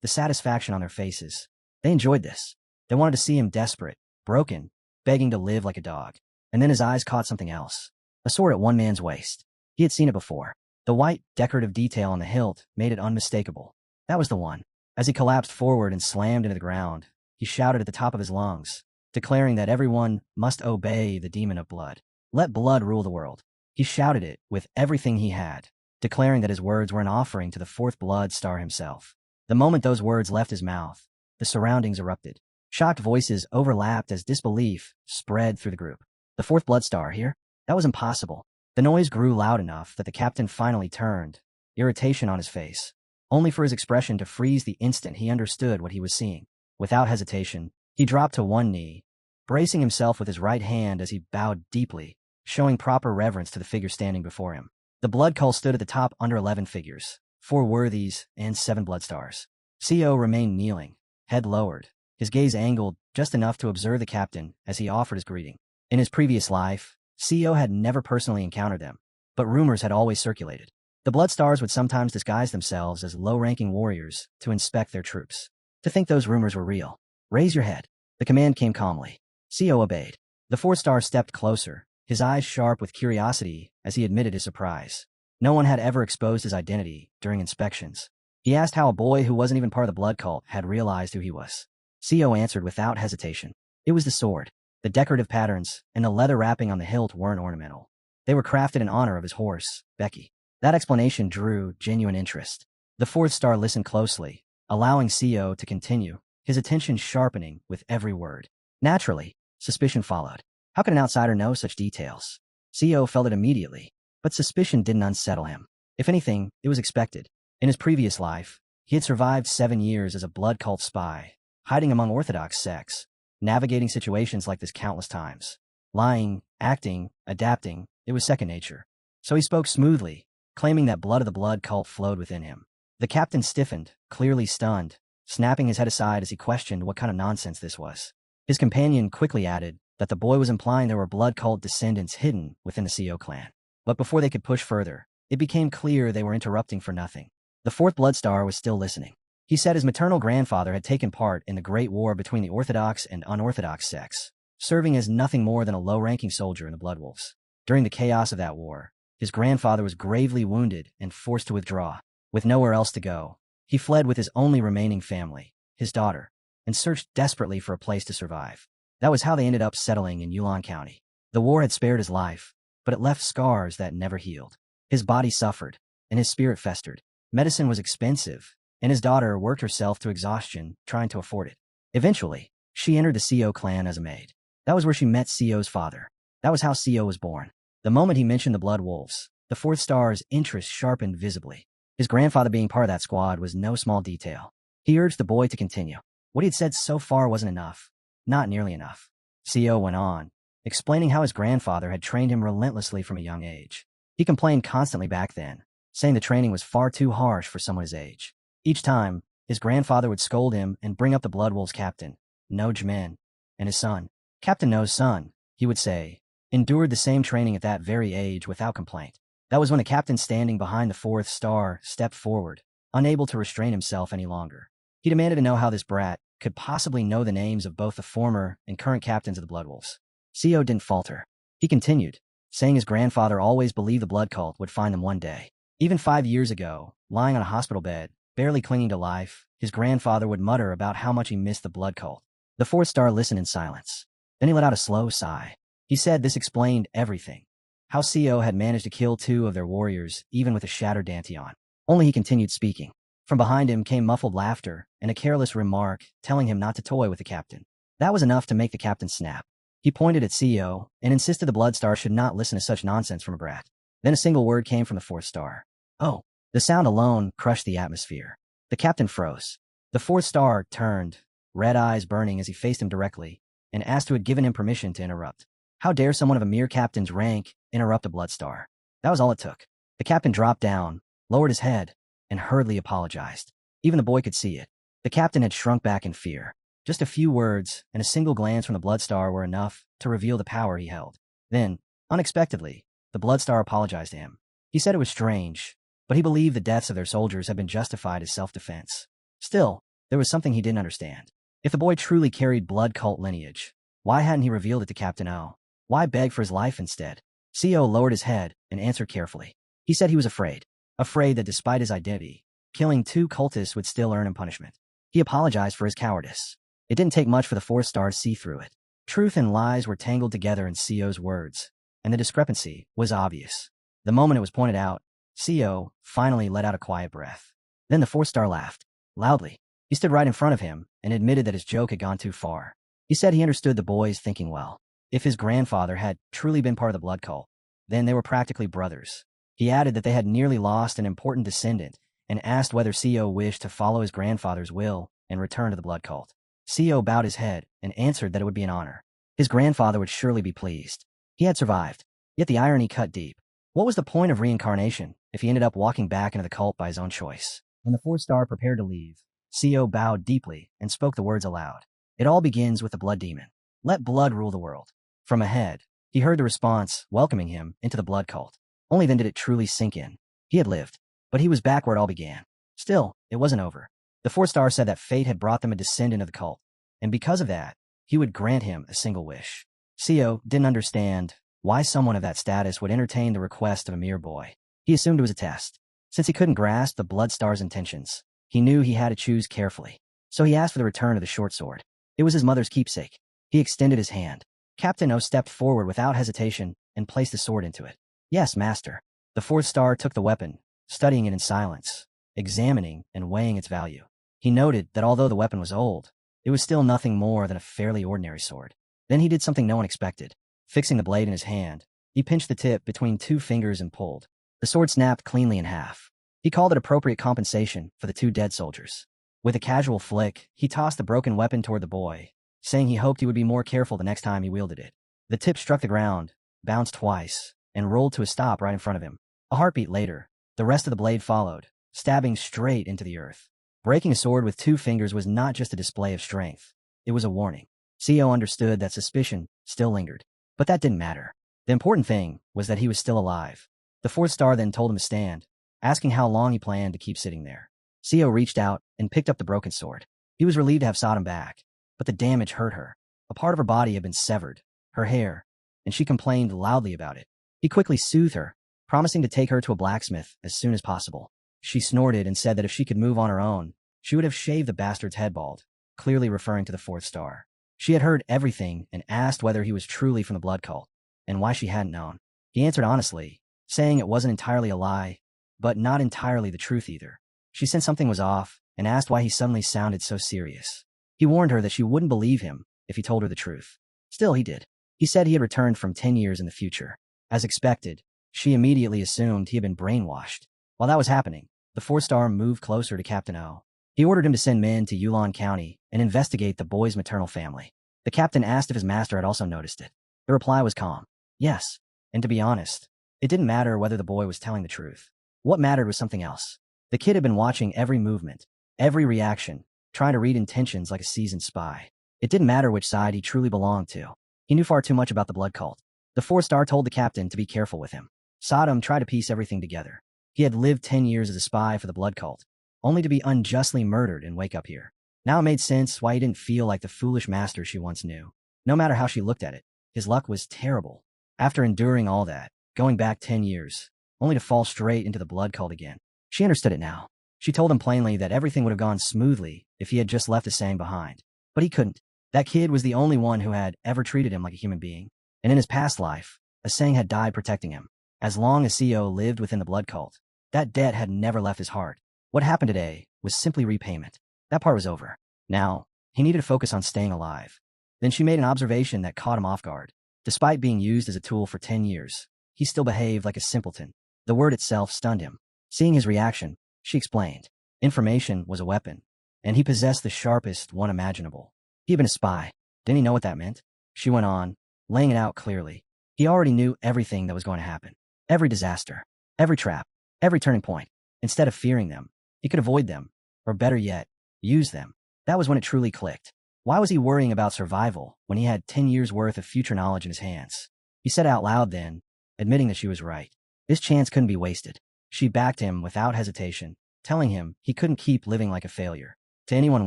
Speaker 1: The satisfaction on their faces. They enjoyed this. They wanted to see him desperate, broken, begging to live like a dog. And then his eyes caught something else. A sword at one man's waist. He had seen it before. The white, decorative detail on the hilt made it unmistakable. That was the one. As he collapsed forward and slammed into the ground, he shouted at the top of his lungs, declaring that everyone must obey the demon of blood. Let blood rule the world. He shouted it with everything he had, declaring that his words were an offering to the fourth blood star himself. The moment those words left his mouth, the surroundings erupted. Shocked voices overlapped as disbelief spread through the group. The fourth blood star here? That was impossible. The noise grew loud enough that the captain finally turned, irritation on his face, only for his expression to freeze the instant he understood what he was seeing. Without hesitation, he dropped to one knee, bracing himself with his right hand as he bowed deeply, showing proper reverence to the figure standing before him. The blood cult stood at the top under 11 figures, 4 worthies and 7 blood stars. Co remained kneeling, head lowered, his gaze angled just enough to observe the captain as he offered his greeting. In his previous life, Co had never personally encountered them, but rumors had always circulated. The blood stars would sometimes disguise themselves as low-ranking warriors to inspect their troops. To think those rumors were real. Raise your head. The command came calmly. Co obeyed. The 4th star stepped closer, his eyes sharp with curiosity as he admitted his surprise. No one had ever exposed his identity during inspections. He asked how a boy who wasn't even part of the blood cult had realized who he was. Co answered without hesitation. It was the sword. The decorative patterns and the leather wrapping on the hilt weren't ornamental. They were crafted in honor of his horse, Becky. That explanation drew genuine interest. The 4th star listened closely, allowing Co to continue, his attention sharpening with every word. Naturally, suspicion followed. How could an outsider know such details? CEO felt it immediately, but suspicion didn't unsettle him. If anything, it was expected. In his previous life, he had survived 7 years as a blood cult spy, hiding among Orthodox sects, navigating situations like this countless times. Lying, acting, adapting, it was second nature. So he spoke smoothly, claiming that blood of the blood cult flowed within him. The captain stiffened, clearly stunned, snapping his head aside as he questioned what kind of nonsense this was. His companion quickly added that the boy was implying there were blood cult descendants hidden within the CO clan. But before they could push further, it became clear they were interrupting for nothing. The fourth blood star was still listening. He said his maternal grandfather had taken part in the Great War between the Orthodox and unorthodox sects, serving as nothing more than a low-ranking soldier in the Blood Wolves. During the chaos of that war, his grandfather was gravely wounded and forced to withdraw. With nowhere else to go, he fled with his only remaining family, his daughter, and searched desperately for a place to survive. That was how they ended up settling in Yulon County. The war had spared his life, but it left scars that never healed. His body suffered, and his spirit festered. Medicine was expensive, and his daughter worked herself to exhaustion trying to afford it. Eventually, she entered the CO clan as a maid. That was where she met CO's father. That was how CO was born. The moment he mentioned the Blood Wolves, the fourth star's interest sharpened visibly. His grandfather being part of that squad was no small detail. He urged the boy to continue. What he had said so far wasn't enough. Not nearly enough. CO went on, explaining how his grandfather had trained him relentlessly from a young age. He complained constantly back then, saying the training was far too harsh for someone his age. Each time, his grandfather would scold him and bring up the Blood Wolves captain, No Jmin, and his son. Captain No's son, he would say, endured the same training at that very age without complaint. That was when the captain standing behind the fourth star stepped forward, unable to restrain himself any longer. He demanded to know how this brat could possibly know the names of both the former and current captains of the Blood Wolves. CO didn't falter. He continued, saying his grandfather always believed the blood cult would find them one day. Even 5 years ago, lying on a hospital bed, barely clinging to life, his grandfather would mutter about how much he missed the blood cult. The fourth star listened in silence. Then he let out a slow sigh. He said this explained everything. How CO had managed to kill 2 of their warriors, even with a shattered Dantian. Only he continued speaking. From behind him came muffled laughter and a careless remark telling him not to toy with the captain. That was enough to make the captain snap. He pointed at CO and insisted the blood star should not listen to such nonsense from a brat. Then a single word came from the fourth star. Oh. The sound alone crushed the atmosphere. The captain froze. The fourth star turned, red eyes burning as he faced him directly, and asked who had given him permission to interrupt. How dare someone of a mere captain's rank interrupt a blood star? That was all it took. The captain dropped down, lowered his head, and hurriedly apologized. Even the boy could see it. The captain had shrunk back in fear. Just a few words and a single glance from the blood star were enough to reveal the power he held. Then, unexpectedly, the blood star apologized to him. He said it was strange, but he believed the deaths of their soldiers had been justified as self-defense. Still, there was something he didn't understand. If the boy truly carried blood cult lineage, why hadn't he revealed it to Captain O? Why beg for his life instead? CO lowered his head and answered carefully. He said he was afraid. Afraid that despite his identity, killing 2 cultists would still earn him punishment. He apologized for his cowardice. It didn't take much for the fourth star to see through it. Truth and lies were tangled together in CO's words, and the discrepancy was obvious. The moment it was pointed out, CO finally let out a quiet breath. Then the fourth star laughed, loudly. He stood right in front of him and admitted that his joke had gone too far. He said he understood the boy's thinking well. If his grandfather had truly been part of the blood cult, then they were practically brothers. He added that they had nearly lost an important descendant and asked whether CO wished to follow his grandfather's will and return to the blood cult. CO bowed his head and answered that it would be an honor. His grandfather would surely be pleased. He had survived, yet the irony cut deep. What was the point of reincarnation if he ended up walking back into the cult by his own choice? When the fourth star prepared to leave, CO bowed deeply and spoke the words aloud. It all begins with the blood demon. Let blood rule the world. From ahead, he heard the response, welcoming him into the blood cult. Only then did it truly sink in. He had lived, but he was back where it all began. Still, it wasn't over. The fourth star said that fate had brought them a descendant of the cult, and because of that, he would grant him a single wish. CO didn't understand why someone of that status would entertain the request of a mere boy. He assumed it was a test. Since he couldn't grasp the blood star's intentions, he knew he had to choose carefully. So he asked for the return of the short sword. It was his mother's keepsake. He extended his hand. Captain O stepped forward without hesitation and placed the sword into it. Yes, master. The fourth star took the weapon, studying it in silence, examining and weighing its value. He noted that although the weapon was old, it was still nothing more than a fairly ordinary sword. Then he did something no one expected. Fixing the blade in his hand, he pinched the tip between 2 fingers and pulled. The sword snapped cleanly in half. He called it appropriate compensation for the 2 dead soldiers. With a casual flick, he tossed the broken weapon toward the boy, saying he hoped he would be more careful the next time he wielded it. The tip struck the ground, bounced twice, and rolled to a stop right in front of him. A heartbeat later, the rest of the blade followed, stabbing straight into the earth. Breaking a sword with 2 fingers was not just a display of strength. It was a warning. Co understood that suspicion still lingered. But that didn't matter. The important thing was that he was still alive. The 4th star then told him to stand, asking how long he planned to keep sitting there. Co reached out and picked up the broken sword. He was relieved to have Sodom back, but the damage hurt her. A part of her body had been severed, her hair, and she complained loudly about it. He quickly soothed her, promising to take her to a blacksmith as soon as possible. She snorted and said that if she could move on her own, she would have shaved the bastard's head bald, clearly referring to the 4th star. She had heard everything and asked whether he was truly from the blood cult, and why she hadn't known. He answered honestly, saying it wasn't entirely a lie, but not entirely the truth either. She sensed something was off and asked why he suddenly sounded so serious. He warned her that she wouldn't believe him if he told her the truth. Still, he did. He said he had returned from 10 years in the future. As expected, she immediately assumed he had been brainwashed. While that was happening, the 4th star moved closer to Captain O. He ordered him to send men to Yulon County and investigate the boy's maternal family. The captain asked if his master had also noticed it. The reply was calm. Yes. And to be honest, it didn't matter whether the boy was telling the truth. What mattered was something else. The kid had been watching every movement, every reaction, trying to read intentions like a seasoned spy. It didn't matter which side he truly belonged to. He knew far too much about the blood cult. The 4th star told the captain to be careful with him. Sodom tried to piece everything together. He had lived 10 years as a spy for the blood cult, only to be unjustly murdered and wake up here. Now it made sense why he didn't feel like the foolish master she once knew. No matter how she looked at it, his luck was terrible. After enduring all that, going back 10 years, only to fall straight into the blood cult again. She understood it now. She told him plainly that everything would have gone smoothly if he had just left Asang behind. But he couldn't. That kid was the only one who had ever treated him like a human being. And in his past life, Asang had died protecting him. As long as Co lived within the blood cult, that debt had never left his heart. What happened today was simply repayment. That part was over. Now, he needed to focus on staying alive. Then she made an observation that caught him off guard. Despite being used as a tool for 10 years, he still behaved like a simpleton. The word itself stunned him. Seeing his reaction, she explained. Information was a weapon, and he possessed the sharpest one imaginable. He had been a spy. Didn't he know what that meant? She went on, laying it out clearly. He already knew everything that was going to happen. Every disaster, every trap, every turning point. Instead of fearing them, he could avoid them, or better yet, use them. That was when it truly clicked. Why was he worrying about survival when he had 10 years' worth of future knowledge in his hands? He said out loud then, admitting that she was right. This chance couldn't be wasted. She backed him without hesitation, telling him he couldn't keep living like a failure. To anyone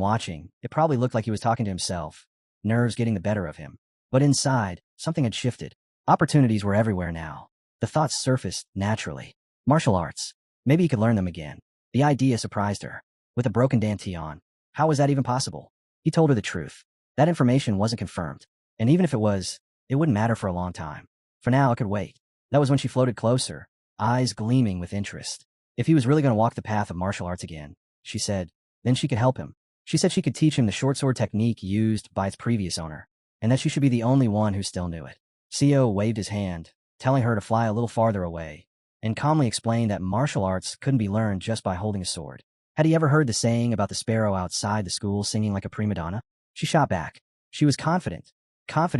Speaker 1: watching, it probably looked like he was talking to himself, nerves getting the better of him. But inside, something had shifted. Opportunities were everywhere now. The thoughts surfaced naturally. Martial arts. Maybe he could learn them again. The idea surprised her. With a broken Danti on, how was that even possible? He told her the truth. That information wasn't confirmed. And even if it was, it wouldn't matter for a long time. For now, it could wait. That was when she floated closer, eyes gleaming with interest. If he was really going to walk the path of martial arts again, she said, then she could help him. She said she could teach him the short sword technique used by its previous owner, and that she should be the only one who still knew it. Co waved his hand, telling her to fly a little farther away, and calmly explained that martial arts couldn't be learned just by holding a sword. Had he ever heard the saying about the sparrow outside the school singing like a prima donna? She shot back. She was confident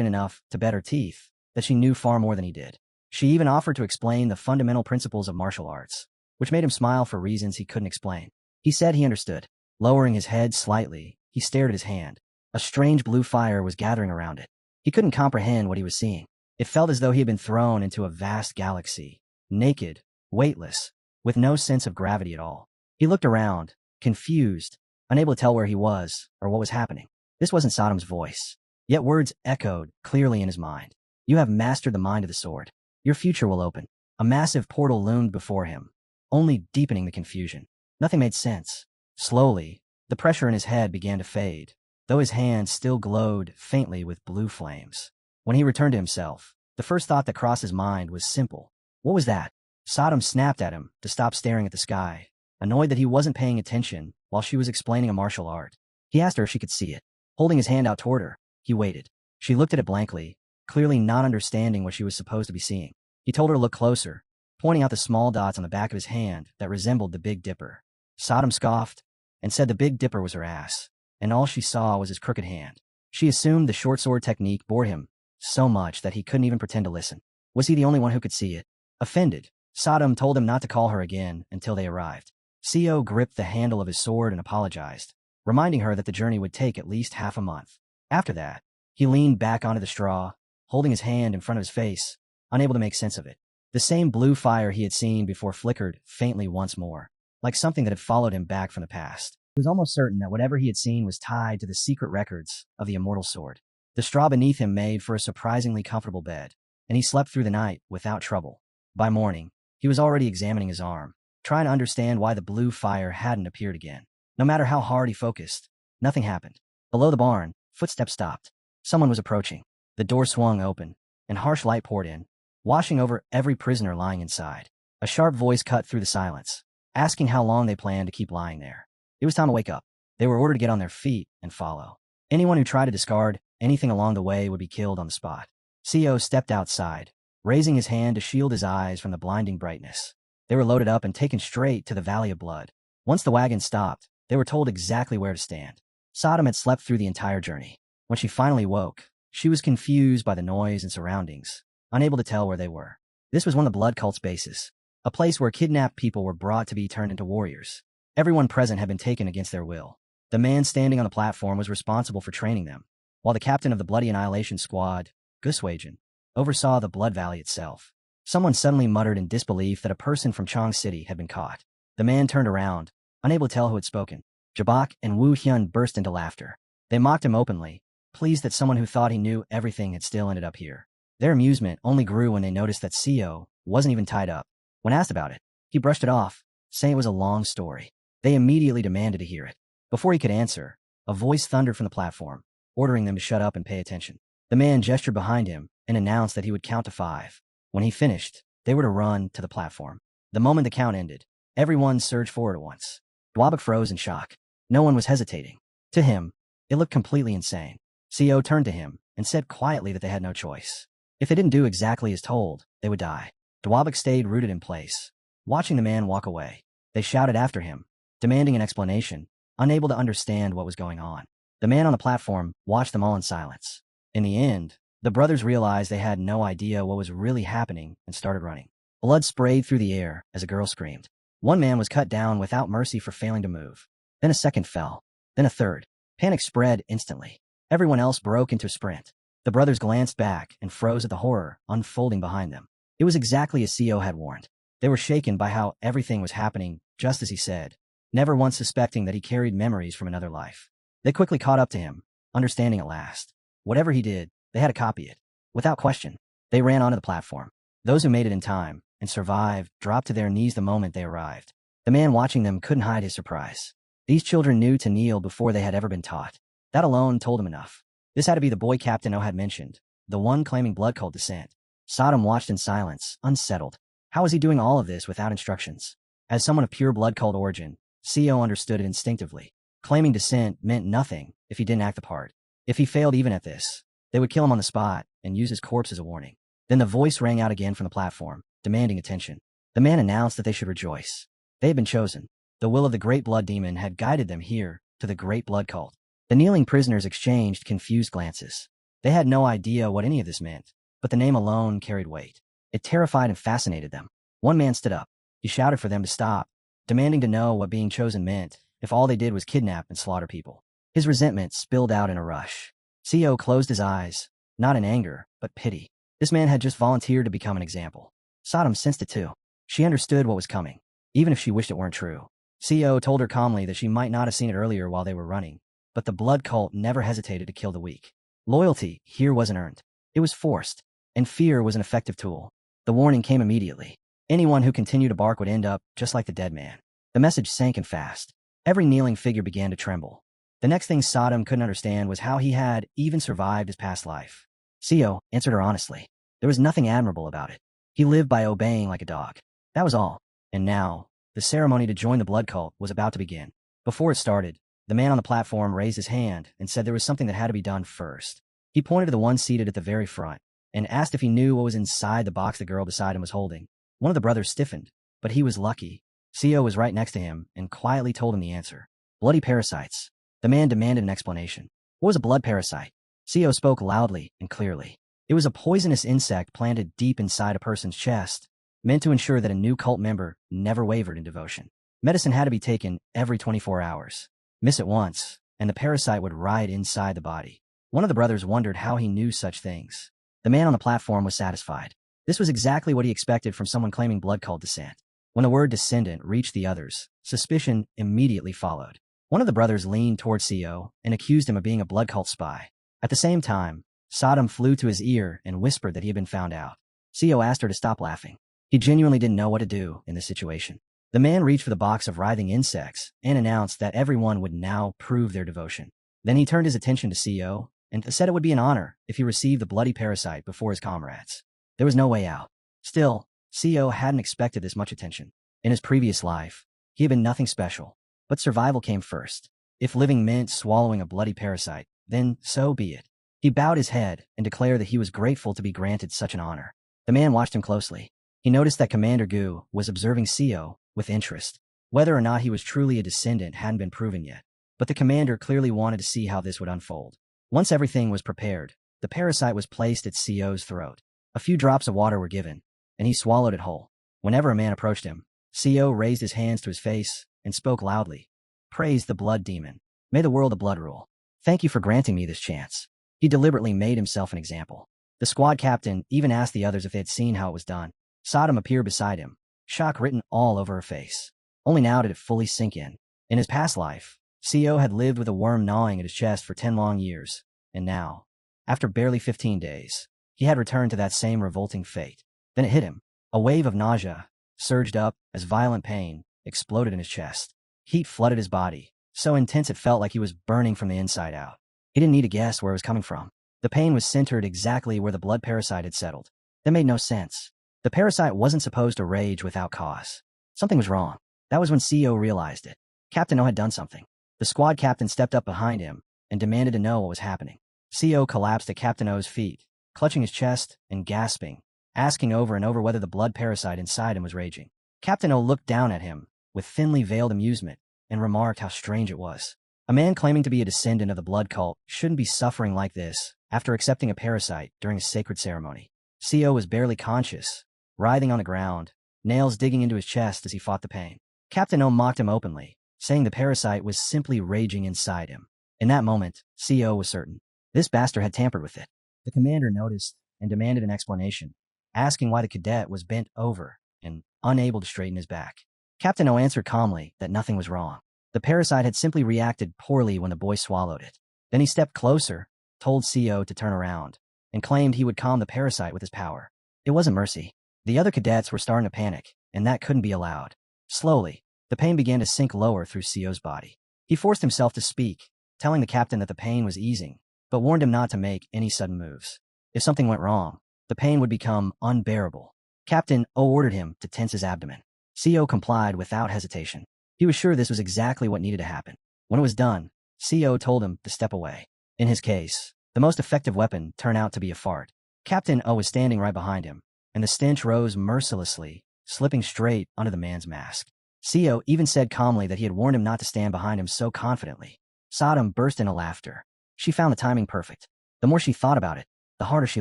Speaker 1: enough to bet her teeth that she knew far more than he did. She even offered to explain the fundamental principles of martial arts, which made him smile for reasons he couldn't explain. He said he understood. Lowering his head slightly, he stared at his hand. A strange blue fire was gathering around it. He couldn't comprehend what he was seeing. It felt as though he had been thrown into a vast galaxy, naked, weightless, with no sense of gravity at all. He looked around, confused, unable to tell where he was or what was happening. This wasn't Sodom's voice, yet words echoed clearly in his mind. You have mastered the mind of the sword. Your future will open. A massive portal loomed before him, only deepening the confusion. Nothing made sense. Slowly, the pressure in his head began to fade, though his hands still glowed faintly with blue flames. When he returned to himself, the first thought that crossed his mind was simple. What was that? Sodom snapped at him to stop staring at the sky, annoyed that he wasn't paying attention while she was explaining a martial art. He asked her if she could see it. Holding his hand out toward her, he waited. She looked at it blankly, clearly not understanding what she was supposed to be seeing. He told her to look closer, pointing out the small dots on the back of his hand that resembled the Big Dipper. Sodom scoffed and said the Big Dipper was her ass, and all she saw was his crooked hand. She assumed the short sword technique bored him so much that he couldn't even pretend to listen. Was he the only one who could see it? Offended, Sodom told him not to call her again until they arrived. Co gripped the handle of his sword and apologized, reminding her that the journey would take at least half a month. After that, he leaned back onto the straw, holding his hand in front of his face, unable to make sense of it. The same blue fire he had seen before flickered faintly once more, like something that had followed him back from the past. He was almost certain that whatever he had seen was tied to the secret records of the immortal sword. The straw beneath him made for a surprisingly comfortable bed, and he slept through the night without trouble. By morning, he was already examining his arm, trying to understand why the blue fire hadn't appeared again. No matter how hard he focused, nothing happened. Below the barn, footsteps stopped. Someone was approaching. The door swung open, and harsh light poured in, washing over every prisoner lying inside. A sharp voice cut through the silence, asking how long they planned to keep lying there. It was time to wake up. They were ordered to get on their feet and follow. Anyone who tried to discard anything along the way would be killed on the spot. Co stepped outside, raising his hand to shield his eyes from the blinding brightness. They were loaded up and taken straight to the Valley of Blood. Once the wagon stopped, they were told exactly where to stand. Sodom had slept through the entire journey. When she finally woke, she was confused by the noise and surroundings, unable to tell where they were. This was one of the blood cult's bases, a place where kidnapped people were brought to be turned into warriors. Everyone present had been taken against their will. The man standing on the platform was responsible for training them, while the captain of the Bloody Annihilation Squad, Guswagen, oversaw the Blood Valley itself. Someone suddenly muttered in disbelief that a person from Chong City had been caught. The man turned around, unable to tell who had spoken. Jabak and Wu Hyun burst into laughter. They mocked him openly, pleased that someone who thought he knew everything had still ended up here. Their amusement only grew when they noticed that Co wasn't even tied up. When asked about it, he brushed it off, saying it was a long story. They immediately demanded to hear it. Before he could answer, a voice thundered from the platform, ordering them to shut up and pay attention. The man gestured behind him and announced that he would count to 5. When he finished, they were to run to the platform. The moment the count ended, everyone surged forward at once. Dwabak froze in shock. No one was hesitating. To him, it looked completely insane. Co turned to him and said quietly that they had no choice. If they didn't do exactly as told, they would die. Dwabak stayed rooted in place, watching the man walk away. They shouted after him, demanding an explanation, unable to understand what was going on. The man on the platform watched them all in silence. In the end, the brothers realized they had no idea what was really happening and started running. Blood sprayed through the air as a girl screamed. One man was cut down without mercy for failing to move. Then a second fell. Then a third. Panic spread instantly. Everyone else broke into a sprint. The brothers glanced back and froze at the horror unfolding behind them. It was exactly as Co had warned. They were shaken by how everything was happening just as he said, never once suspecting that he carried memories from another life. They quickly caught up to him, understanding at last. Whatever he did, they had to copy it. Without question, they ran onto the platform. Those who made it in time and survived dropped to their knees the moment they arrived. The man watching them couldn't hide his surprise. These children knew to kneel before they had ever been taught. That alone told him enough. This had to be the boy Captain O had mentioned, the one claiming blood cult descent. Sodom watched in silence, unsettled. How was he doing all of this without instructions? As someone of pure blood cult origin, Co understood it instinctively. Claiming descent meant nothing if he didn't act the part. If he failed even at this, they would kill him on the spot and use his corpse as a warning. Then the voice rang out again from the platform, demanding attention. The man announced that they should rejoice. They had been chosen. The will of the great blood demon had guided them here to the great blood cult. The kneeling prisoners exchanged confused glances. They had no idea what any of this meant, but the name alone carried weight. It terrified and fascinated them. One man stood up. He shouted for them to stop, demanding to know what being chosen meant if all they did was kidnap and slaughter people. His resentment spilled out in a rush. Co closed his eyes, not in anger, but pity. This man had just volunteered to become an example. Sodom sensed it too. She understood what was coming, even if she wished it weren't true. Co told her calmly that she might not have seen it earlier while they were running, but the blood cult never hesitated to kill the weak. Loyalty here wasn't earned. It was forced, and fear was an effective tool. The warning came immediately. Anyone who continued to bark would end up just like the dead man. The message sank in fast. Every kneeling figure began to tremble. The next thing Sodom couldn't understand was how he had even survived his past life. Co answered her honestly. There was nothing admirable about it. He lived by obeying like a dog. That was all. And now, the ceremony to join the blood cult was about to begin. Before it started, The man on the platform raised his hand and said there was something that had to be done first. He pointed to the one seated at the very front and asked if he knew what was inside the box the girl beside him was holding. One of the brothers stiffened, but he was lucky. Co was right next to him and quietly told him the answer. Bloody parasites. The man demanded an explanation. What was a blood parasite? Co spoke loudly and clearly. It was a poisonous insect planted deep inside a person's chest, meant to ensure that a new cult member never wavered in devotion. Medicine had to be taken every 24 hours. Miss it once, and the parasite would ride inside the body. One of the brothers wondered how he knew such things. The man on the platform was satisfied. This was exactly what he expected from someone claiming blood cult descent. When the word descendant reached the others, suspicion immediately followed. One of the brothers leaned toward Co and accused him of being a blood cult spy. At the same time, Sodom flew to his ear and whispered that he had been found out. Co asked her to stop laughing. He genuinely didn't know what to do in this situation. The man reached for the box of writhing insects and announced that everyone would now prove their devotion. Then he turned his attention to Co and said it would be an honor if he received the bloody parasite before his comrades. There was no way out. Still, Co hadn't expected this much attention. In his previous life, he had been nothing special, but survival came first. If living meant swallowing a bloody parasite, then so be it. He bowed his head and declared that he was grateful to be granted such an honor. The man watched him closely. He noticed that Commander Gu was observing Co with interest. Whether or not he was truly a descendant hadn't been proven yet, but the commander clearly wanted to see how this would unfold. Once everything was prepared, the parasite was placed at Co's throat. A few drops of water were given, and he swallowed it whole. Whenever a man approached him, Co raised his hands to his face and spoke loudly. Praise the blood demon. May the world of blood rule. Thank you for granting me this chance. He deliberately made himself an example. The squad captain even asked the others if they had seen how it was done. Sodom appeared beside him, shock written all over her face. Only now did it fully sink in. In his past life, Co had lived with a worm gnawing at his chest for 10 long years, and now, after barely 15 days, he had returned to that same revolting fate. Then it hit him. A wave of nausea surged up as violent pain exploded in his chest. Heat flooded his body, so intense it felt like he was burning from the inside out. He didn't need to guess where it was coming from. The pain was centered exactly where the blood parasite had settled. That made no sense. The parasite wasn't supposed to rage without cause. Something was wrong. That was when Co realized it. Captain O had done something. The squad captain stepped up behind him and demanded to know what was happening. Co collapsed at Captain O's feet, clutching his chest and gasping, asking over and over whether the blood parasite inside him was raging. Captain O looked down at him with thinly veiled amusement and remarked how strange it was. A man claiming to be a descendant of the blood cult shouldn't be suffering like this after accepting a parasite during a sacred ceremony. Co was barely conscious, writhing on the ground, nails digging into his chest as he fought the pain. Captain O mocked him openly, saying the parasite was simply raging inside him. In that moment, Co was certain. This bastard had tampered with it. The commander noticed and demanded an explanation, asking why the cadet was bent over and unable to straighten his back. Captain O answered calmly that nothing was wrong. The parasite had simply reacted poorly when the boy swallowed it. Then he stepped closer, told Co to turn around, and claimed he would calm the parasite with his power. It wasn't mercy. The other cadets were starting to panic, and that couldn't be allowed. Slowly, the pain began to sink lower through Co's body. He forced himself to speak, telling the captain that the pain was easing, but warned him not to make any sudden moves. If something went wrong, the pain would become unbearable. Captain O ordered him to tense his abdomen. Co complied without hesitation. He was sure this was exactly what needed to happen. When it was done, Co told him to step away. In his case, the most effective weapon turned out to be a fart. Captain O was standing right behind him, and the stench rose mercilessly, slipping straight under the man's mask. Co even said calmly that he had warned him not to stand behind him so confidently. Sodom burst into laughter. She found the timing perfect. The more she thought about it, the harder she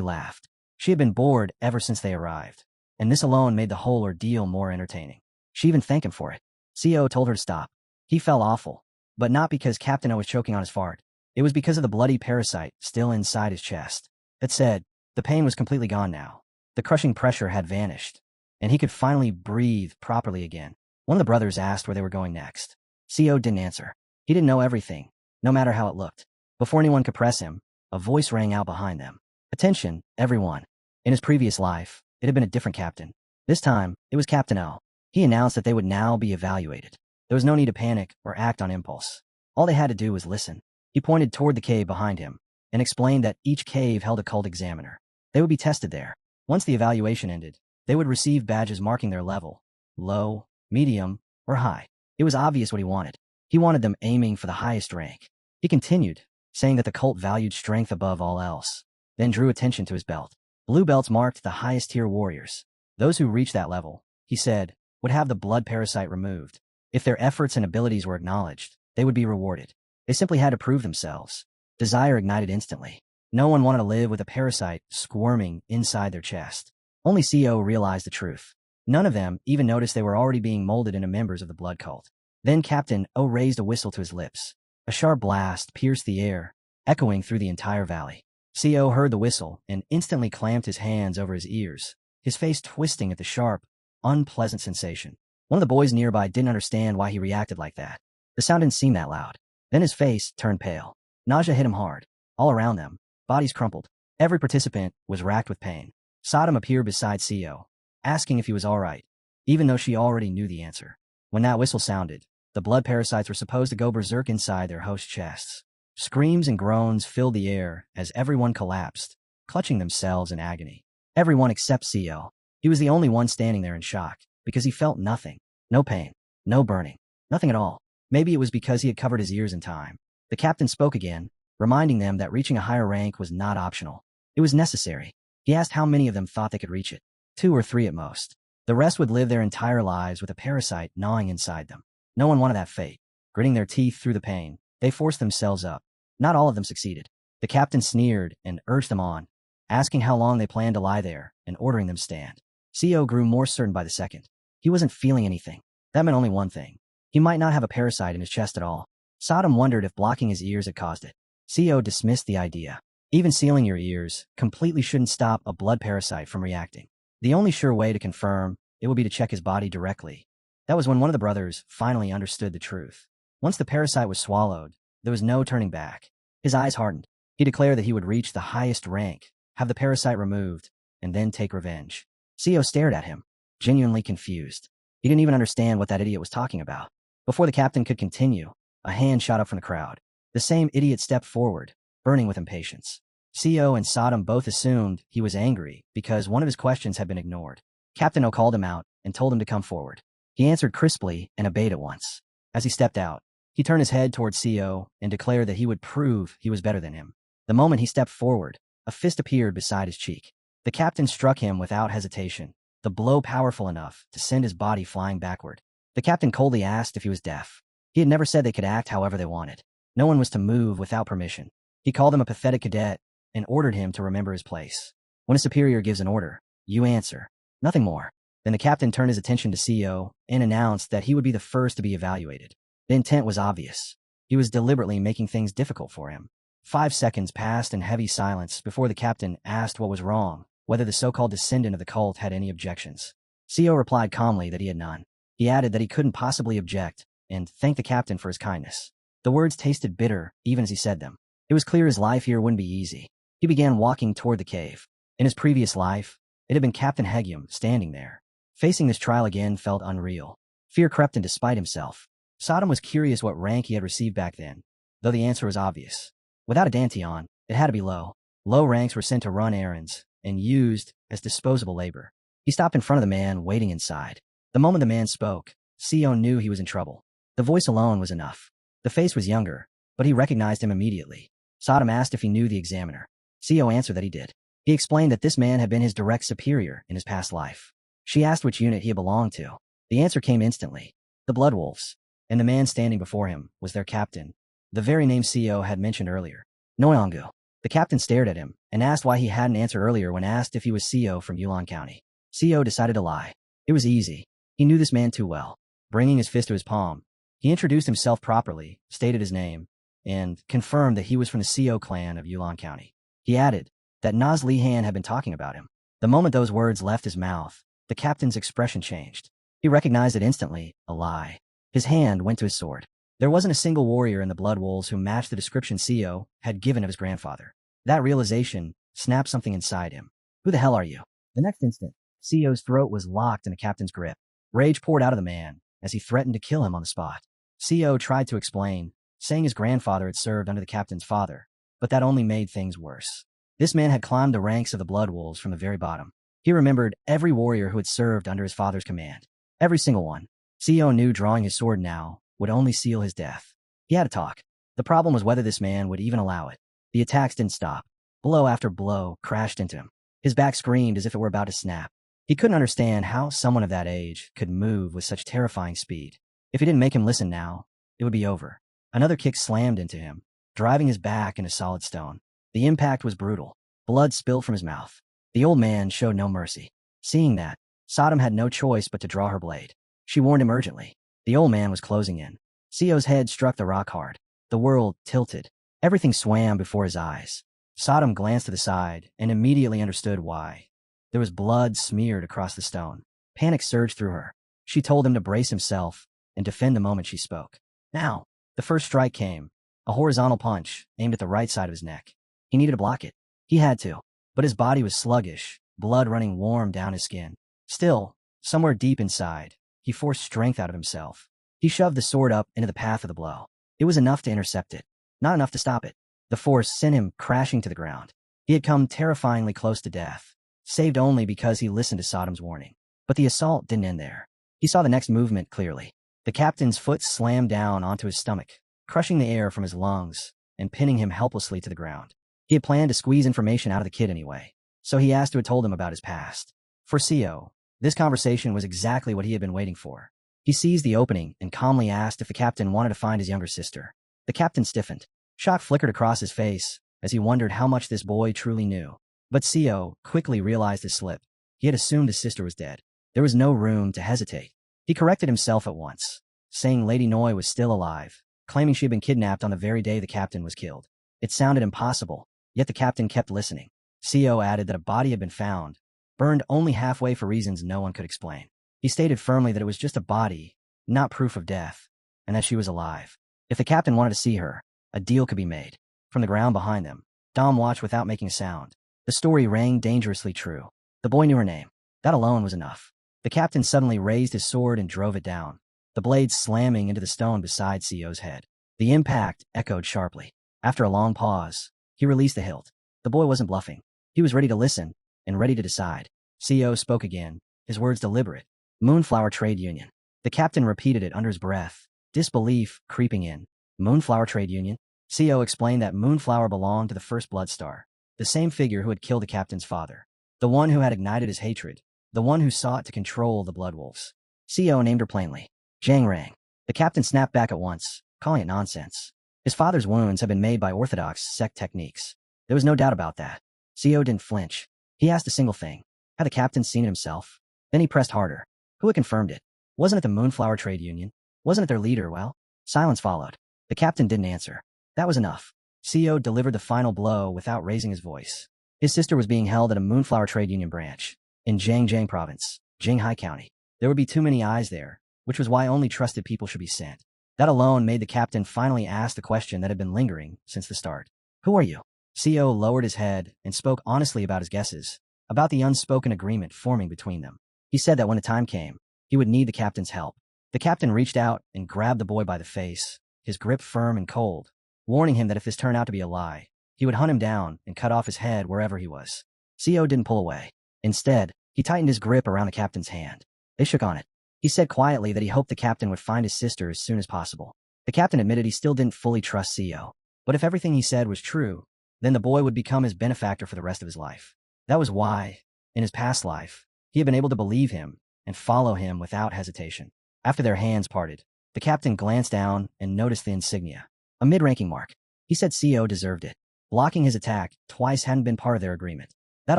Speaker 1: laughed. She had been bored ever since they arrived, and this alone made the whole ordeal more entertaining. She even thanked him for it. Co told her to stop. He felt awful, but not because Captain O was choking on his fart. It was because of the bloody parasite still inside his chest. That said, the pain was completely gone now. The crushing pressure had vanished, and he could finally breathe properly again. One of the brothers asked where they were going next. Co didn't answer. He didn't know everything, no matter how it looked. Before anyone could press him, a voice rang out behind them. Attention, everyone. In his previous life, it had been a different captain. This time, it was Captain O. He announced that they would now be evaluated. There was no need to panic or act on impulse. All they had to do was listen. He pointed toward the cave behind him and explained that each cave held a cult examiner. They would be tested there. Once the evaluation ended, they would receive badges marking their level, low, medium, or high. It was obvious what he wanted. He wanted them aiming for the highest rank. He continued, saying that the cult valued strength above all else, then drew attention to his belt. Blue belts marked the highest tier warriors. Those who reached that level, he said, would have the blood parasite removed. If their efforts and abilities were acknowledged, they would be rewarded. They simply had to prove themselves. Desire ignited instantly. No one wanted to live with a parasite squirming inside their chest. Only CO realized the truth. None of them even noticed they were already being molded into members of the blood cult. Then Captain O raised a whistle to his lips. A sharp blast pierced the air, echoing through the entire valley. CO heard the whistle and instantly clamped his hands over his ears, his face twisting at the sharp, unpleasant sensation. One of the boys nearby didn't understand why he reacted like that. The sound didn't seem that loud. Then his face turned pale. Nausea hit him hard. All around them, bodies crumpled. Every participant was racked with pain. Sodom appeared beside CO, asking if he was all right, even though she already knew the answer. When that whistle sounded, the blood parasites were supposed to go berserk inside their host chests. Screams and groans filled the air as everyone collapsed, clutching themselves in agony. Everyone except CO. He was the only one standing there in shock, because he felt nothing. No pain, no burning, nothing at all. Maybe it was because he had covered his ears in time. The captain spoke again, reminding them that reaching a higher rank was not optional. It was necessary. He asked how many of them thought they could reach it. 2 or 3 at most. The rest would live their entire lives with a parasite gnawing inside them. No one wanted that fate. Gritting their teeth through the pain, they forced themselves up. Not all of them succeeded. The captain sneered and urged them on, asking how long they planned to lie there and ordering them stand. CO grew more certain by the second. He wasn't feeling anything. That meant only one thing. He might not have a parasite in his chest at all. Sodom wondered if blocking his ears had caused it. CO dismissed the idea. Even sealing your ears completely shouldn't stop a blood parasite from reacting. The only sure way to confirm it would be to check his body directly. That was when one of the brothers finally understood the truth. Once the parasite was swallowed, there was no turning back. His eyes hardened. He declared that he would reach the highest rank, have the parasite removed, and then take revenge. CO stared at him, genuinely confused. He didn't even understand what that idiot was talking about. Before the captain could continue, a hand shot up from the crowd. The same idiot stepped forward, burning with impatience. CO and Sodom both assumed he was angry because one of his questions had been ignored. Captain O called him out and told him to come forward. He answered crisply and obeyed at once. As he stepped out, he turned his head towards CO and declared that he would prove he was better than him. The moment he stepped forward, a fist appeared beside his cheek. The captain struck him without hesitation, the blow powerful enough to send his body flying backward. The captain coldly asked if he was deaf. He had never said they could act however they wanted. No one was to move without permission. He called him a pathetic cadet and ordered him to remember his place. When a superior gives an order, you answer. Nothing more. Then the captain turned his attention to CO and announced that he would be the first to be evaluated. The intent was obvious. He was deliberately making things difficult for him. 5 seconds passed in heavy silence before the captain asked what was wrong, whether the so-called descendant of the cult had any objections. CO replied calmly that he had none. He added that he couldn't possibly object and thanked the captain for his kindness. The words tasted bitter even as he said them. It was clear his life here wouldn't be easy. He began walking toward the cave. In his previous life, it had been Captain Hegium standing there. Facing this trial again felt unreal. Fear crept in despite himself. Sodom was curious what rank he had received back then, though the answer was obvious. Without a Danteon, it had to be low. Low ranks were sent to run errands and used as disposable labor. He stopped in front of the man waiting inside. The moment the man spoke, CO knew he was in trouble. The voice alone was enough. The face was younger, but he recognized him immediately. Sodom asked if he knew the examiner. CO answered that he did. He explained that this man had been his direct superior in his past life. She asked which unit he belonged to. The answer came instantly. The Blood Wolves. And the man standing before him was their captain, the very name CO had mentioned earlier. Noyangu. The captain stared at him and asked why he hadn't answered earlier when asked if he was CO from Yulon County. CO decided to lie. It was easy. He knew this man too well. Bringing his fist to his palm, he introduced himself properly, stated his name, and confirmed that he was from the CO clan of Yulon County. He added that Naz Lihan had been talking about him. The moment those words left his mouth, the captain's expression changed. He recognized it instantly, a lie. His hand went to his sword. There wasn't a single warrior in the Blood Wolves who matched the description CO had given of his grandfather. That realization snapped something inside him. Who the hell are you? The next instant, CO's throat was locked in the captain's grip. Rage poured out of the man as he threatened to kill him on the spot. CO tried to explain, saying his grandfather had served under the captain's father, but that only made things worse. This man had climbed the ranks of the Blood Wolves from the very bottom. He remembered every warrior who had served under his father's command. Every single one. CO knew drawing his sword now would only seal his death. He had to talk. The problem was whether this man would even allow it. The attacks didn't stop. Blow after blow crashed into him. His back screamed as if it were about to snap. He couldn't understand how someone of that age could move with such terrifying speed. If he didn't make him listen now, it would be over. Another kick slammed into him, driving his back into solid stone. The impact was brutal. Blood spilled from his mouth. The old man showed no mercy. Seeing that, Sodom had no choice but to draw her blade. She warned him urgently. The old man was closing in. Sio's head struck the rock hard. The world tilted. Everything swam before his eyes. Sodom glanced to the side and immediately understood why. There was blood smeared across the stone. Panic surged through her. She told him to brace himself and defend the moment she spoke. Now, the first strike came. A horizontal punch aimed at the right side of his neck. He needed to block it. He had to. But his body was sluggish, blood running warm down his skin. Still, somewhere deep inside, he forced strength out of himself. He shoved the sword up into the path of the blow. It was enough to intercept it, not enough to stop it. The force sent him crashing to the ground. He had come terrifyingly close to death, saved only because he listened to Sodom's warning. But the assault didn't end there. He saw the next movement clearly. The captain's foot slammed down onto his stomach, crushing the air from his lungs and pinning him helplessly to the ground. He had planned to squeeze information out of the kid anyway, so he asked who had told him about his past. For Sio, this conversation was exactly what he had been waiting for. He seized the opening and calmly asked if the captain wanted to find his younger sister. The captain stiffened. Shock flickered across his face as he wondered how much this boy truly knew. But Sio quickly realized his slip. He had assumed his sister was dead. There was no room to hesitate. He corrected himself at once, saying Lady Noi was still alive, claiming she had been kidnapped on the very day the captain was killed. It sounded impossible, yet the captain kept listening. Sio added that a body had been found, burned only halfway for reasons no one could explain. He stated firmly that it was just a body, not proof of death, and that she was alive. If the captain wanted to see her, a deal could be made. From the ground behind them, Dom watched without making a sound. The story rang dangerously true. The boy knew her name. That alone was enough. The captain suddenly raised his sword and drove it down, the blade slamming into the stone beside Sio's head. The impact echoed sharply. After a long pause, he released the hilt. The boy wasn't bluffing. He was ready to listen and ready to decide. Sio spoke again, his words deliberate. Moonflower Trade Union. The captain repeated it under his breath, disbelief creeping in. Moonflower Trade Union? Sio explained that Moonflower belonged to the first Blood Star, the same figure who had killed the captain's father, the one who had ignited his hatred, the one who sought to control the Blood Wolves. Sio named her plainly. Zhang Rang. The captain snapped back at once, calling it nonsense. His father's wounds had been made by orthodox sect techniques. There was no doubt about that. Sio didn't flinch. He asked a single thing. Had the captain seen it himself? Then he pressed harder. Who had confirmed it? Wasn't it the Moonflower Trade Union? Wasn't it their leader? Well, silence followed. The captain didn't answer. That was enough. Sio delivered the final blow without raising his voice. His sister was being held at a Moonflower Trade Union branch in Jiangjiang Province, Jinghai County. There would be too many eyes there, which was why only trusted people should be sent. That alone made the captain finally ask the question that had been lingering since the start. Who are you? Sio lowered his head and spoke honestly about his guesses, about the unspoken agreement forming between them. He said that when the time came, he would need the captain's help. The captain reached out and grabbed the boy by the face, his grip firm and cold, warning him that if this turned out to be a lie, he would hunt him down and cut off his head wherever he was. Sio didn't pull away. Instead, he tightened his grip around the captain's hand. They shook on it. He said quietly that he hoped the captain would find his sister as soon as possible. The captain admitted he still didn't fully trust Sio, but if everything he said was true, then the boy would become his benefactor for the rest of his life. That was why, in his past life, he had been able to believe him and follow him without hesitation. After their hands parted, the captain glanced down and noticed the insignia. A mid-ranking mark. He said Sio deserved it. Blocking his attack twice hadn't been part of their agreement. That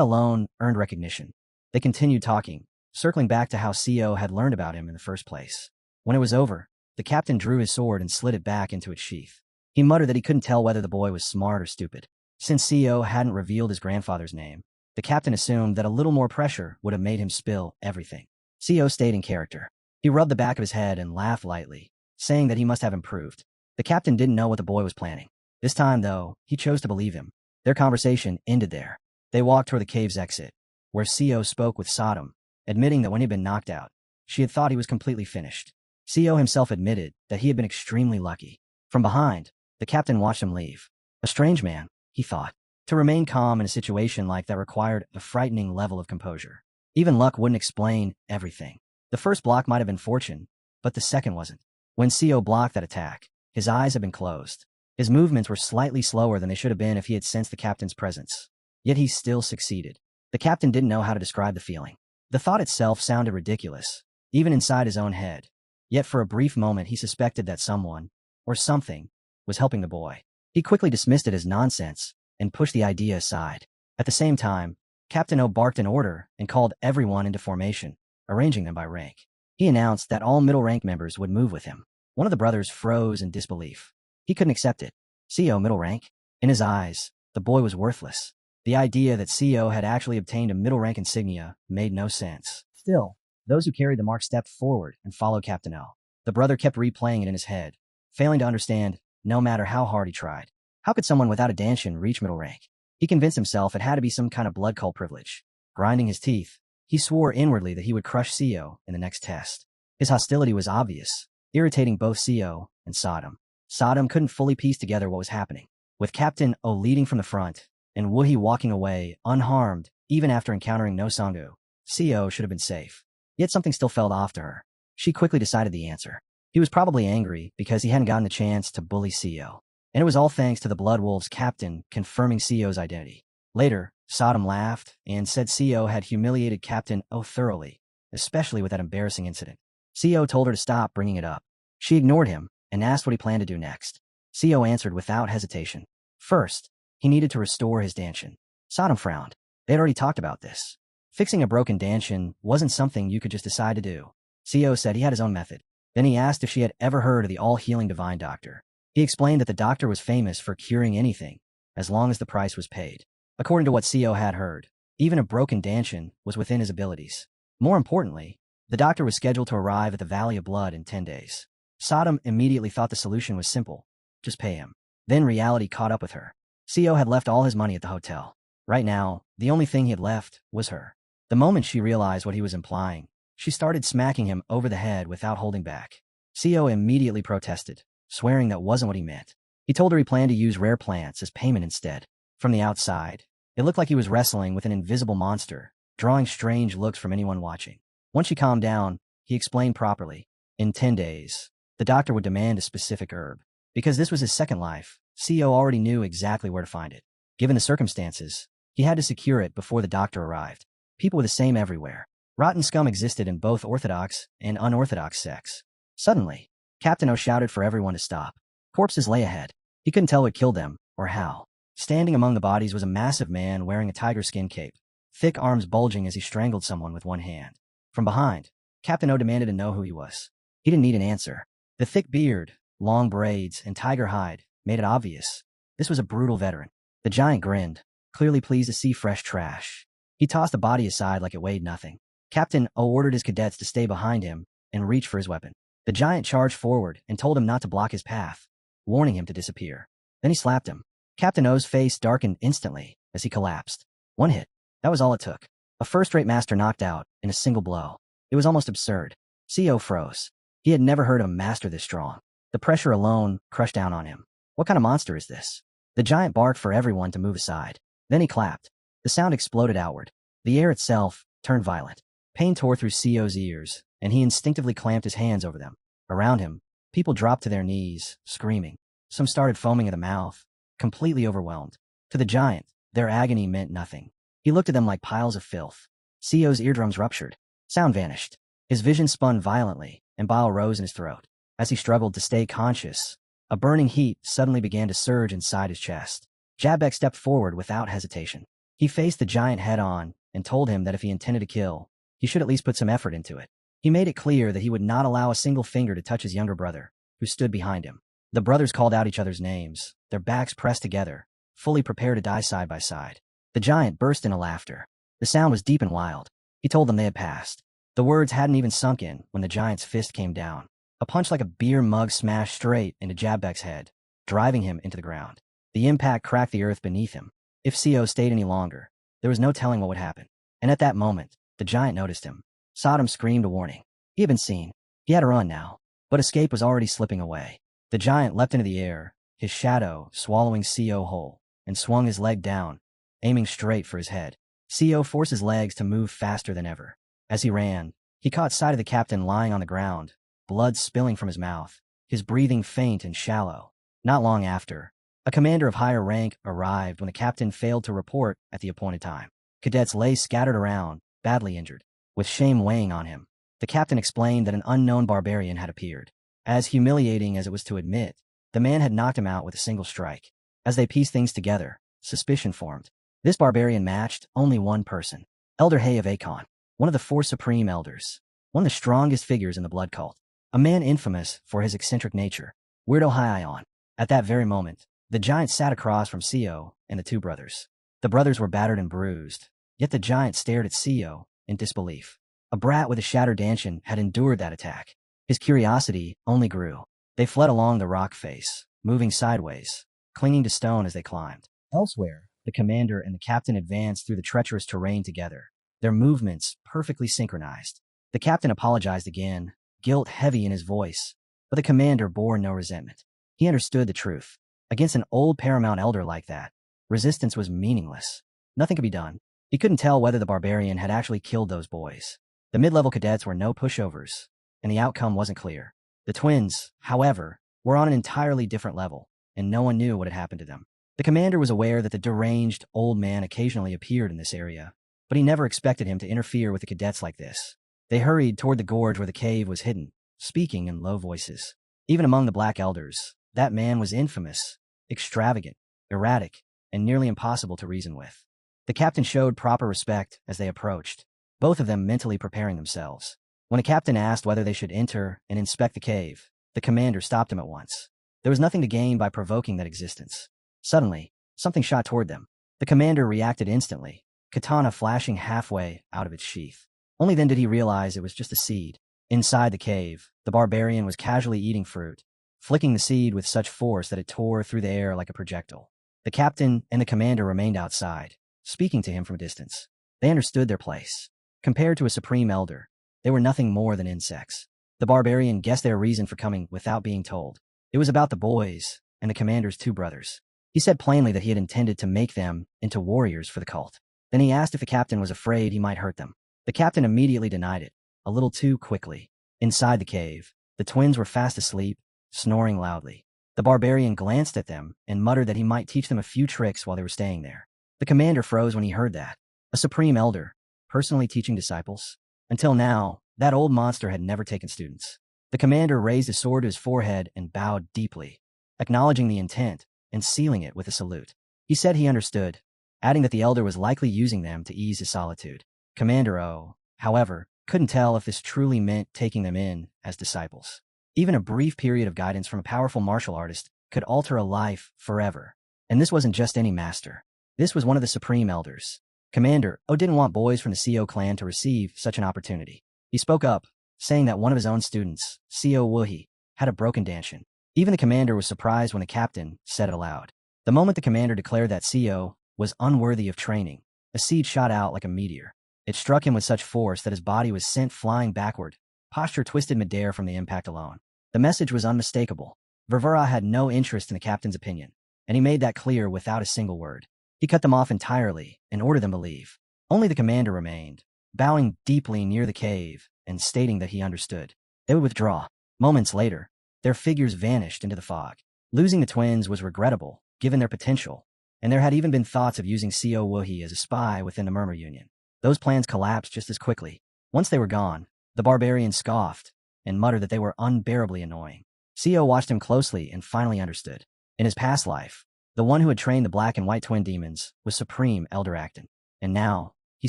Speaker 1: alone earned recognition. They continued talking, circling back to how Sio had learned about him in the first place. When it was over, the captain drew his sword and slid it back into its sheath. He muttered that he couldn't tell whether the boy was smart or stupid. Since Sio hadn't revealed his grandfather's name, the captain assumed that a little more pressure would have made him spill everything. Sio stayed in character. He rubbed the back of his head and laughed lightly, saying that he must have improved. The captain didn't know what the boy was planning. This time, though, he chose to believe him. Their conversation ended there. They walked toward the cave's exit, where Sio spoke with Sodom, admitting that when he had been knocked out, she had thought he was completely finished. Sio himself admitted that he had been extremely lucky. From behind, the captain watched him leave. A strange man, he thought. To remain calm in a situation like that required a frightening level of composure. Even luck wouldn't explain everything. The first block might have been fortune, but the second wasn't. When Co blocked that attack, his eyes had been closed. His movements were slightly slower than they should have been if he had sensed the captain's presence. Yet he still succeeded. The captain didn't know how to describe the feeling. The thought itself sounded ridiculous, even inside his own head. Yet for a brief moment he suspected that someone, or something, was helping the boy. He quickly dismissed it as nonsense and pushed the idea aside. At the same time, Captain O barked an order and called everyone into formation, arranging them by rank. He announced that all middle rank members would move with him. One of the brothers froze in disbelief. He couldn't accept it. CO middle rank? In his eyes, the boy was worthless. The idea that CO had actually obtained a middle rank insignia made no sense. Still, those who carried the mark stepped forward and followed Captain O. The brother kept replaying it in his head, failing to understand, no matter how hard he tried. How could someone without a danshin reach middle rank? He convinced himself it had to be some kind of blood cult privilege. Grinding his teeth, he swore inwardly that he would crush CO in the next test. His hostility was obvious, irritating both CO and Sodom. Sodom couldn't fully piece together what was happening. With Captain O leading from the front, and Woohee walking away, unharmed, even after encountering no Sangu, CO should have been safe. Yet something still felt off to her. She quickly decided the answer. He was probably angry because he hadn't gotten the chance to bully CO. And it was all thanks to the Blood Wolves captain confirming CO's identity. Later, Sodom laughed and said CO had humiliated Captain O thoroughly, especially with that embarrassing incident. CO told her to stop bringing it up. She ignored him and asked what he planned to do next. CO answered without hesitation. First, he needed to restore his danshin. Sodom frowned. They had already talked about this. Fixing a broken danshin wasn't something you could just decide to do. CO said he had his own method. Then he asked if she had ever heard of the all-healing divine doctor. He explained that the doctor was famous for curing anything, as long as the price was paid. According to what CO had heard, even a broken danshin was within his abilities. More importantly, the doctor was scheduled to arrive at the Valley of Blood in 10 days. Sodom immediately thought the solution was simple. Just pay him. Then reality caught up with her. CO had left all his money at the hotel. Right now, the only thing he had left was her. The moment she realized what he was implying, she started smacking him over the head without holding back. CO immediately protested, swearing that wasn't what he meant. He told her he planned to use rare plants as payment instead. From the outside, it looked like he was wrestling with an invisible monster, drawing strange looks from anyone watching. Once she calmed down, he explained properly. In 10 days, the doctor would demand a specific herb. Because this was his second life, CO already knew exactly where to find it. Given the circumstances, he had to secure it before the doctor arrived. People were the same everywhere. Rotten scum existed in both orthodox and unorthodox sects. Suddenly, Captain O shouted for everyone to stop. Corpses lay ahead. He couldn't tell what killed them, or how. Standing among the bodies was a massive man wearing a tiger skin cape, thick arms bulging as he strangled someone with one hand. From behind, Captain O demanded to know who he was. He didn't need an answer. The thick beard, long braids, and tiger hide made it obvious. This was a brutal veteran. The giant grinned, clearly pleased to see fresh trash. He tossed the body aside like it weighed nothing. Captain O ordered his cadets to stay behind him and reach for his weapon. The giant charged forward and told him not to block his path, warning him to disappear. Then he slapped him. Captain O's face darkened instantly as he collapsed. One hit. That was all it took. A first-rate master knocked out in a single blow. It was almost absurd. CO froze. He had never heard of a master this strong. The pressure alone crushed down on him. What kind of monster is this? The giant barked for everyone to move aside. Then he clapped. The sound exploded outward. The air itself turned violent. Pain tore through CO's ears, and he instinctively clamped his hands over them. Around him, people dropped to their knees, screaming. Some started foaming at the mouth, completely overwhelmed. To the giant, their agony meant nothing. He looked at them like piles of filth. CO's eardrums ruptured. Sound vanished. His vision spun violently, and bile rose in his throat. As he struggled to stay conscious, a burning heat suddenly began to surge inside his chest. Jabek stepped forward without hesitation. He faced the giant head-on and told him that if he intended to kill, he should at least put some effort into it. He made it clear that he would not allow a single finger to touch his younger brother, who stood behind him. The brothers called out each other's names, their backs pressed together, fully prepared to die side by side. The giant burst into laughter. The sound was deep and wild. He told them they had passed. The words hadn't even sunk in when the giant's fist came down. A punch like a beer mug smashed straight into Jabek's head, driving him into the ground. The impact cracked the earth beneath him. If CO stayed any longer, there was no telling what would happen. And at that moment, the giant noticed him. Sodom screamed a warning. He had been seen. He had to run now. But escape was already slipping away. The giant leapt into the air, his shadow swallowing CO whole, and swung his leg down, aiming straight for his head. CO forced his legs to move faster than ever. As he ran, he caught sight of the captain lying on the ground, blood spilling from his mouth. his breathing faint and shallow. Not long after, a commander of higher rank arrived when the captain failed to report at the appointed time. Cadets lay scattered around, badly injured. With shame weighing on him, the captain explained that an unknown barbarian had appeared. As humiliating as it was to admit, the man had knocked him out with a single strike. As they pieced things together, suspicion formed. This barbarian matched only one person. Elder Hay of Akon, one of the 4 supreme elders, one of the strongest figures in the blood cult, a man infamous for his eccentric nature. Weirdo High on. At that very moment, the giant sat across from Co and the 2 brothers. The brothers were battered and bruised, yet the giant stared at Co in disbelief. A brat with a shattered dantian had endured that attack. His curiosity only grew. They fled along the rock face, moving sideways, clinging to stone as they climbed. Elsewhere, the commander and the captain advanced through the treacherous terrain together, their movements perfectly synchronized. The captain apologized again, guilt heavy in his voice, but the commander bore no resentment. He understood the truth. Against an old paramount elder like that, resistance was meaningless. Nothing could be done. He couldn't tell whether the barbarian had actually killed those boys. The mid-level cadets were no pushovers, and the outcome wasn't clear. The twins, however, were on an entirely different level, and no one knew what had happened to them. The commander was aware that the deranged old man occasionally appeared in this area, but he never expected him to interfere with the cadets like this. They hurried toward the gorge where the cave was hidden, speaking in low voices. Even among the black elders, that man was infamous, extravagant, erratic, and nearly impossible to reason with. The captain showed proper respect as they approached, both of them mentally preparing themselves. When a captain asked whether they should enter and inspect the cave, the commander stopped him at once. There was nothing to gain by provoking that existence. Suddenly, something shot toward them. The commander reacted instantly, katana flashing halfway out of its sheath. Only then did he realize it was just a seed. Inside the cave, the barbarian was casually eating fruit, flicking the seed with such force that it tore through the air like a projectile. The captain and the commander remained outside, speaking to him from a distance. They understood their place. Compared to a supreme elder, they were nothing more than insects. The barbarian guessed their reason for coming without being told. It was about the boys and the commander's 2 brothers. He said plainly that he had intended to make them into warriors for the cult. Then he asked if the captain was afraid he might hurt them. The captain immediately denied it, a little too quickly. Inside the cave, the twins were fast asleep, snoring loudly. The barbarian glanced at them and muttered that he might teach them a few tricks while they were staying there. The commander froze when he heard that. A supreme elder, personally teaching disciples? Until now, that old monster had never taken students. The commander raised his sword to his forehead and bowed deeply, acknowledging the intent and sealing it with a salute. He said he understood, adding that the elder was likely using them to ease his solitude. Commander O, however, couldn't tell if this truly meant taking them in as disciples. Even a brief period of guidance from a powerful martial artist could alter a life forever. And this wasn't just any master. This was one of the supreme elders. Commander O didn't want boys from the Co clan to receive such an opportunity. He spoke up, saying that one of his own students, Co Wuhi, had a broken dantian. Even the commander was surprised when the captain said it aloud. The moment the commander declared that Co was unworthy of training, a seed shot out like a meteor. It struck him with such force that his body was sent flying backward, posture twisted midair from the impact alone. The message was unmistakable. Ververa had no interest in the captain's opinion, and he made that clear without a single word. He cut them off entirely and ordered them to leave. Only the commander remained, bowing deeply near the cave and stating that he understood. They would withdraw. Moments later, their figures vanished into the fog. Losing the twins was regrettable, given their potential, and there had even been thoughts of using Co Wuhi as a spy within the Murmur Union. Those plans collapsed just as quickly. Once they were gone, the barbarian scoffed and muttered that they were unbearably annoying. Co watched him closely and finally understood. In his past life, the one who had trained the black and white twin demons was Supreme Elder Acton. And now, he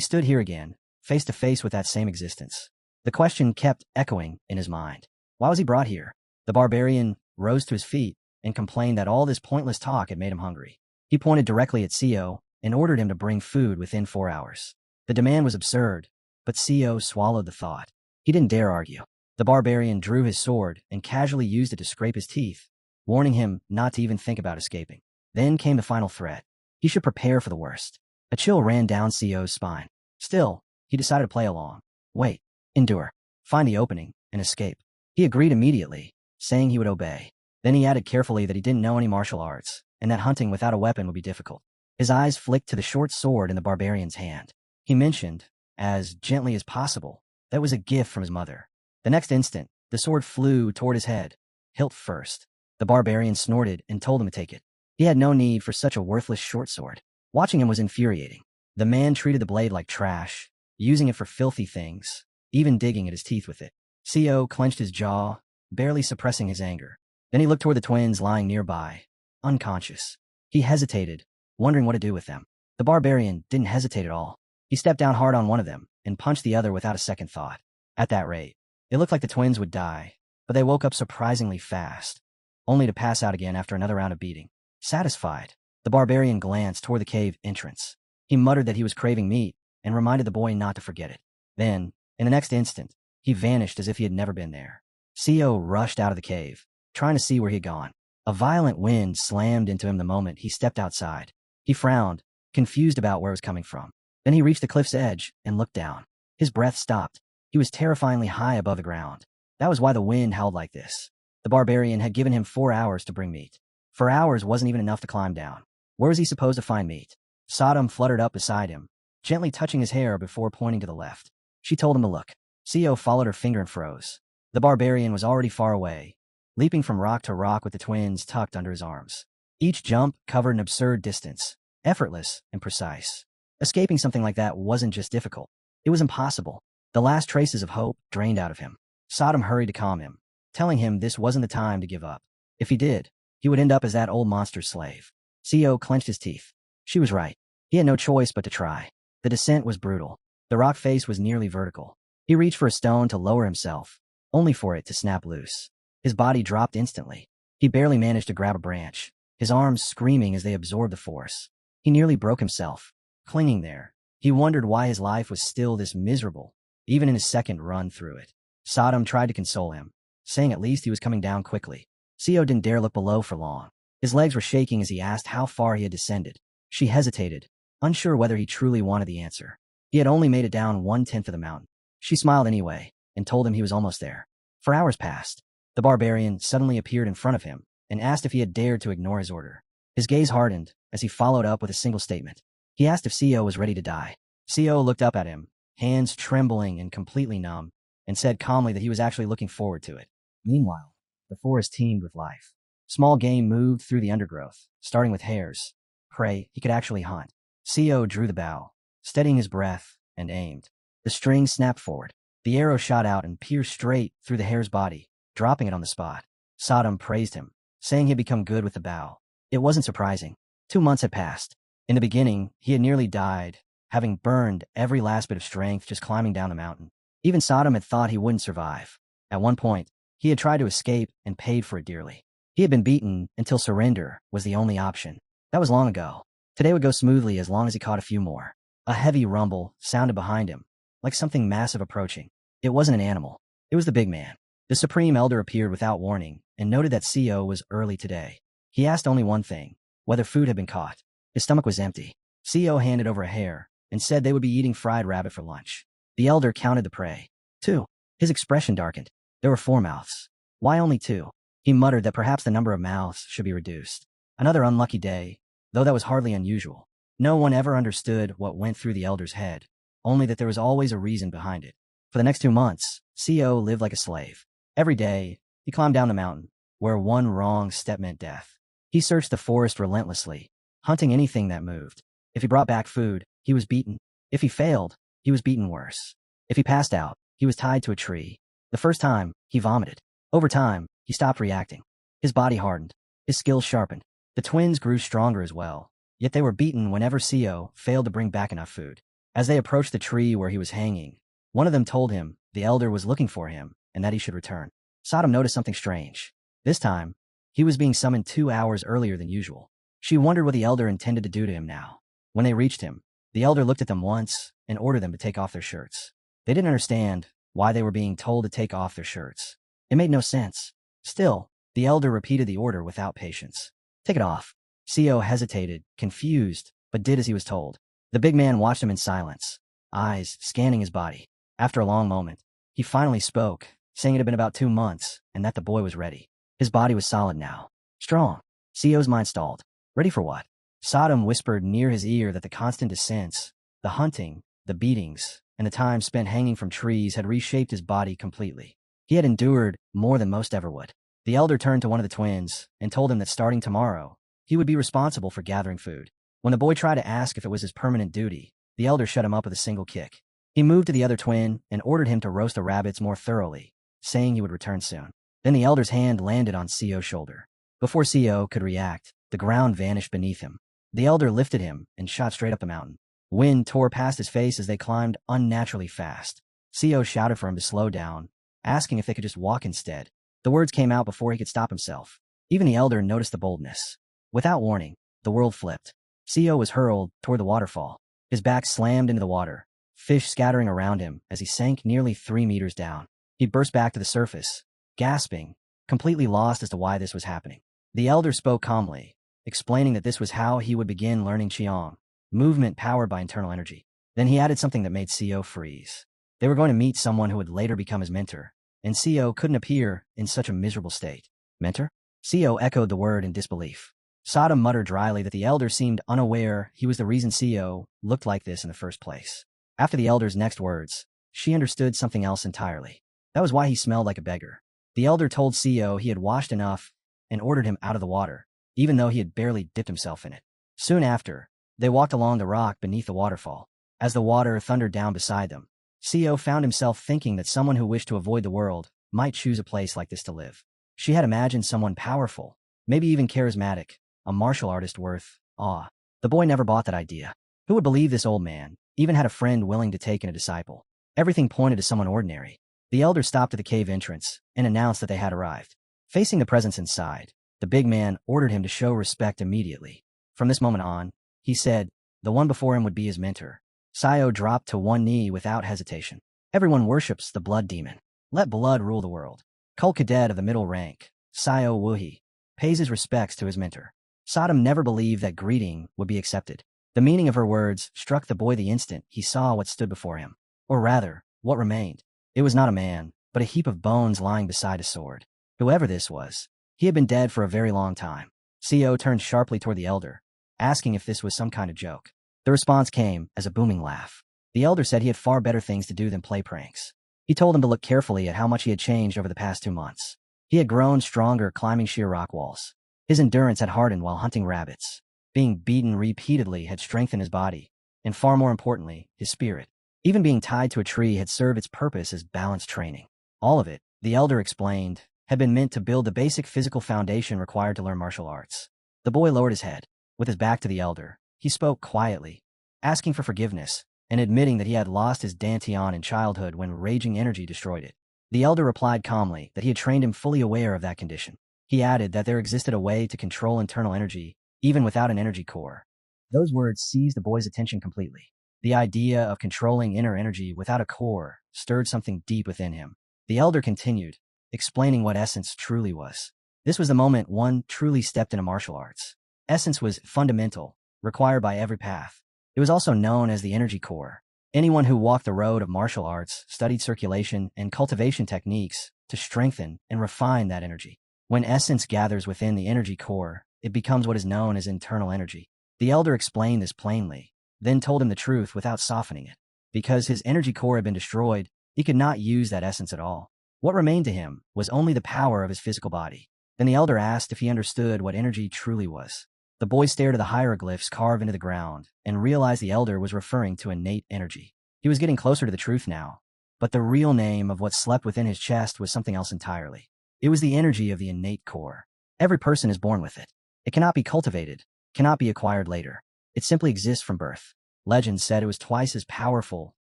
Speaker 1: stood here again, face to face with that same existence. The question kept echoing in his mind. Why was he brought here? The barbarian rose to his feet and complained that all this pointless talk had made him hungry. He pointed directly at Co and ordered him to bring food within 4 hours. The demand was absurd, but Co swallowed the thought. He didn't dare argue. The barbarian drew his sword and casually used it to scrape his teeth, warning him not to even think about escaping. Then came the final threat. He should prepare for the worst. A chill ran down Co's spine. Still, he decided to play along. Wait, endure, find the opening, and escape. He agreed immediately, saying he would obey. Then he added carefully that he didn't know any martial arts, and that hunting without a weapon would be difficult. His eyes flicked to the short sword in the barbarian's hand. He mentioned, as gently as possible, that was a gift from his mother. The next instant, the sword flew toward his head, hilt first. The barbarian snorted and told him to take it. He had no need for such a worthless short sword. Watching him was infuriating. The man treated the blade like trash, using it for filthy things, even digging at his teeth with it. Co clenched his jaw, barely suppressing his anger. Then he looked toward the twins lying nearby, unconscious. He hesitated, wondering what to do with them. The barbarian didn't hesitate at all. He stepped down hard on one of them and punched the other without a second thought. At that rate, it looked like the twins would die, but they woke up surprisingly fast, only to pass out again after another round of beating. Satisfied, the barbarian glanced toward the cave entrance. He muttered that he was craving meat and reminded the boy not to forget it. Then, in the next instant, he vanished as if he had never been there. Co rushed out of the cave, trying to see where he had gone. A violent wind slammed into him the moment he stepped outside. He frowned, confused about where it was coming from. Then he reached the cliff's edge and looked down. His breath stopped. He was terrifyingly high above the ground. That was why the wind howled like this. The barbarian had given him 4 hours to bring meat. 4 hours wasn't even enough to climb down. Where was he supposed to find meat? Sodom fluttered up beside him, gently touching his hair before pointing to the left. She told him to look. Co followed her finger and froze. The barbarian was already far away, leaping from rock to rock with the twins tucked under his arms. Each jump covered an absurd distance, effortless and precise. Escaping something like that wasn't just difficult. It was impossible. The last traces of hope drained out of him. Sodom hurried to calm him, telling him this wasn't the time to give up. If he did, he would end up as that old monster's slave. Co clenched his teeth. She was right. He had no choice but to try. The descent was brutal. The rock face was nearly vertical. He reached for a stone to lower himself, only for it to snap loose. His body dropped instantly. He barely managed to grab a branch, his arms screaming as they absorbed the force. He nearly broke himself. Clinging there, he wondered why his life was still this miserable, even in his second run through it. Sodom tried to console him, saying at least he was coming down quickly. Co didn't dare look below for long. His legs were shaking as he asked how far he had descended. She hesitated, unsure whether he truly wanted the answer. He had only made it down 1/10 of the mountain. She smiled anyway, and told him he was almost there. 4 hours passed. The barbarian suddenly appeared in front of him, and asked if he had dared to ignore his order. His gaze hardened, as he followed up with a single statement. He asked if Co was ready to die. Co looked up at him, hands trembling and completely numb, and said calmly that he was actually looking forward to it. Meanwhile, the forest teemed with life. Small game moved through the undergrowth, starting with hares, prey he could actually hunt. Co drew the bow, steadying his breath, and aimed. The string snapped forward. The arrow shot out and pierced straight through the hare's body, dropping it on the spot. Sodom praised him, saying he had become good with the bow. It wasn't surprising. 2 months had passed. In the beginning, he had nearly died, having burned every last bit of strength just climbing down the mountain. Even Sodom had thought he wouldn't survive. At one point, he had tried to escape and paid for it dearly. He had been beaten until surrender was the only option. That was long ago. Today would go smoothly as long as he caught a few more. A heavy rumble sounded behind him, like something massive approaching. It wasn't an animal. It was the big man. The Supreme Elder appeared without warning and noted that Co was early today. He asked only one thing, whether food had been caught. His stomach was empty. Co handed over a hare and said they would be eating fried rabbit for lunch. The Elder counted the prey. 2. His expression darkened. There were 4 mouths. Why only 2? He muttered that perhaps the number of mouths should be reduced. Another unlucky day, though that was hardly unusual. No one ever understood what went through the Elder's head, only that there was always a reason behind it. For the next 2 months, Co lived like a slave. Every day, he climbed down the mountain, where one wrong step meant death. He searched the forest relentlessly, hunting anything that moved. If he brought back food, he was beaten. If he failed, he was beaten worse. If he passed out, he was tied to a tree. The first time, he vomited. Over time, he stopped reacting. His body hardened. His skills sharpened. The twins grew stronger as well, yet they were beaten whenever Co failed to bring back enough food. As they approached the tree where he was hanging, one of them told him the Elder was looking for him and that he should return. Sodom noticed something strange. This time, he was being summoned 2 hours earlier than usual. She wondered what the Elder intended to do to him now. When they reached him, the Elder looked at them once and ordered them to take off their shirts. They didn't understand why they were being told to take off their shirts. It made no sense. Still, the Elder repeated the order without patience. Take it off. Co hesitated, confused, but did as he was told. The big man watched him in silence, eyes scanning his body. After a long moment, he finally spoke, saying it had been about 2 months and that the boy was ready. His body was solid now. Strong. Co's mind stalled. Ready for what? Sodom whispered near his ear that the constant descents, the hunting, the beatings, and the time spent hanging from trees had reshaped his body completely. He had endured more than most ever would. The elder turned to one of the twins and told him that starting tomorrow, he would be responsible for gathering food. When the boy tried to ask if it was his permanent duty, the elder shut him up with a single kick. He moved to the other twin and ordered him to roast the rabbits more thoroughly, saying he would return soon. Then the elder's hand landed on Sio's shoulder. Before Sio could react, the ground vanished beneath him. The elder lifted him and shot straight up the mountain. Wind tore past his face as they climbed unnaturally fast. Sio shouted for him to slow down, asking if they could just walk instead. The words came out before he could stop himself. Even the elder noticed the boldness. Without warning, the world flipped. Sio was hurled toward the waterfall. His back slammed into the water, fish scattering around him as he sank nearly 3 meters down. He burst back to the surface, gasping, completely lost as to why this was happening. The elder spoke calmly, explaining that this was how he would begin learning Qigong, movement powered by internal energy. Then he added something that made Sio freeze. They were going to meet someone who would later become his mentor, and Sio couldn't appear in such a miserable state. Mentor? Sio echoed the word in disbelief. Sodom muttered dryly that the elder seemed unaware he was the reason Sio looked like this in the first place. After the elder's next words, she understood something else entirely. That was why he smelled like a beggar. The elder told Sio he had washed enough and ordered him out of the water, even though he had barely dipped himself in it. Soon after, they walked along the rock beneath the waterfall. As the water thundered down beside them, Sio found himself thinking that someone who wished to avoid the world might choose a place like this to live. She had imagined someone powerful, maybe even charismatic, a martial artist worth awe. The boy never bought that idea. Who would believe this old man even had a friend willing to take in a disciple? Everything pointed to someone ordinary. The elder stopped at the cave entrance and announced that they had arrived. Facing the presence inside, the big man ordered him to show respect immediately. From this moment on, he said, the one before him would be his mentor. Sio dropped to one knee without hesitation. Everyone worships the blood demon. Let blood rule the world. Cult cadet of the middle rank, Sio Wuhi, pays his respects to his mentor. Sodom never believed that greeting would be accepted. The meaning of her words struck the boy the instant he saw what stood before him. Or rather, what remained. It was not a man, but a heap of bones lying beside a sword. Whoever this was, he had been dead for a very long time. Sio turned sharply toward the elder, asking if this was some kind of joke. The response came as a booming laugh. The elder said he had far better things to do than play pranks. He told him to look carefully at how much he had changed over the past 2 months. He had grown stronger climbing sheer rock walls. His endurance had hardened while hunting rabbits. Being beaten repeatedly had strengthened his body, and far more importantly, his spirit. Even being tied to a tree had served its purpose as balance training. All of it, the elder explained, had been meant to build the basic physical foundation required to learn martial arts. The boy lowered his head. With his back to the elder, he spoke quietly, asking for forgiveness, and admitting that he had lost his dantian in childhood when raging energy destroyed it. The elder replied calmly that he had trained him fully aware of that condition. He added that there existed a way to control internal energy, even without an energy core. Those words seized the boy's attention completely. The idea of controlling inner energy without a core stirred something deep within him. The elder continued, explaining what essence truly was. This was the moment one truly stepped into martial arts. Essence was fundamental, required by every path. It was also known as the energy core. Anyone who walked the road of martial arts studied circulation and cultivation techniques to strengthen and refine that energy. When essence gathers within the energy core, it becomes what is known as internal energy. The elder explained this plainly, then told him the truth without softening it. Because his energy core had been destroyed, he could not use that essence at all. What remained to him was only the power of his physical body. Then the elder asked if he understood what energy truly was. The boy stared at the hieroglyphs carved into the ground and realized the elder was referring to innate energy. He was getting closer to the truth now, but the real name of what slept within his chest was something else entirely. It was the energy of the innate core. Every person is born with it. It cannot be cultivated, cannot be acquired later. It simply exists from birth. Legend said it was twice as powerful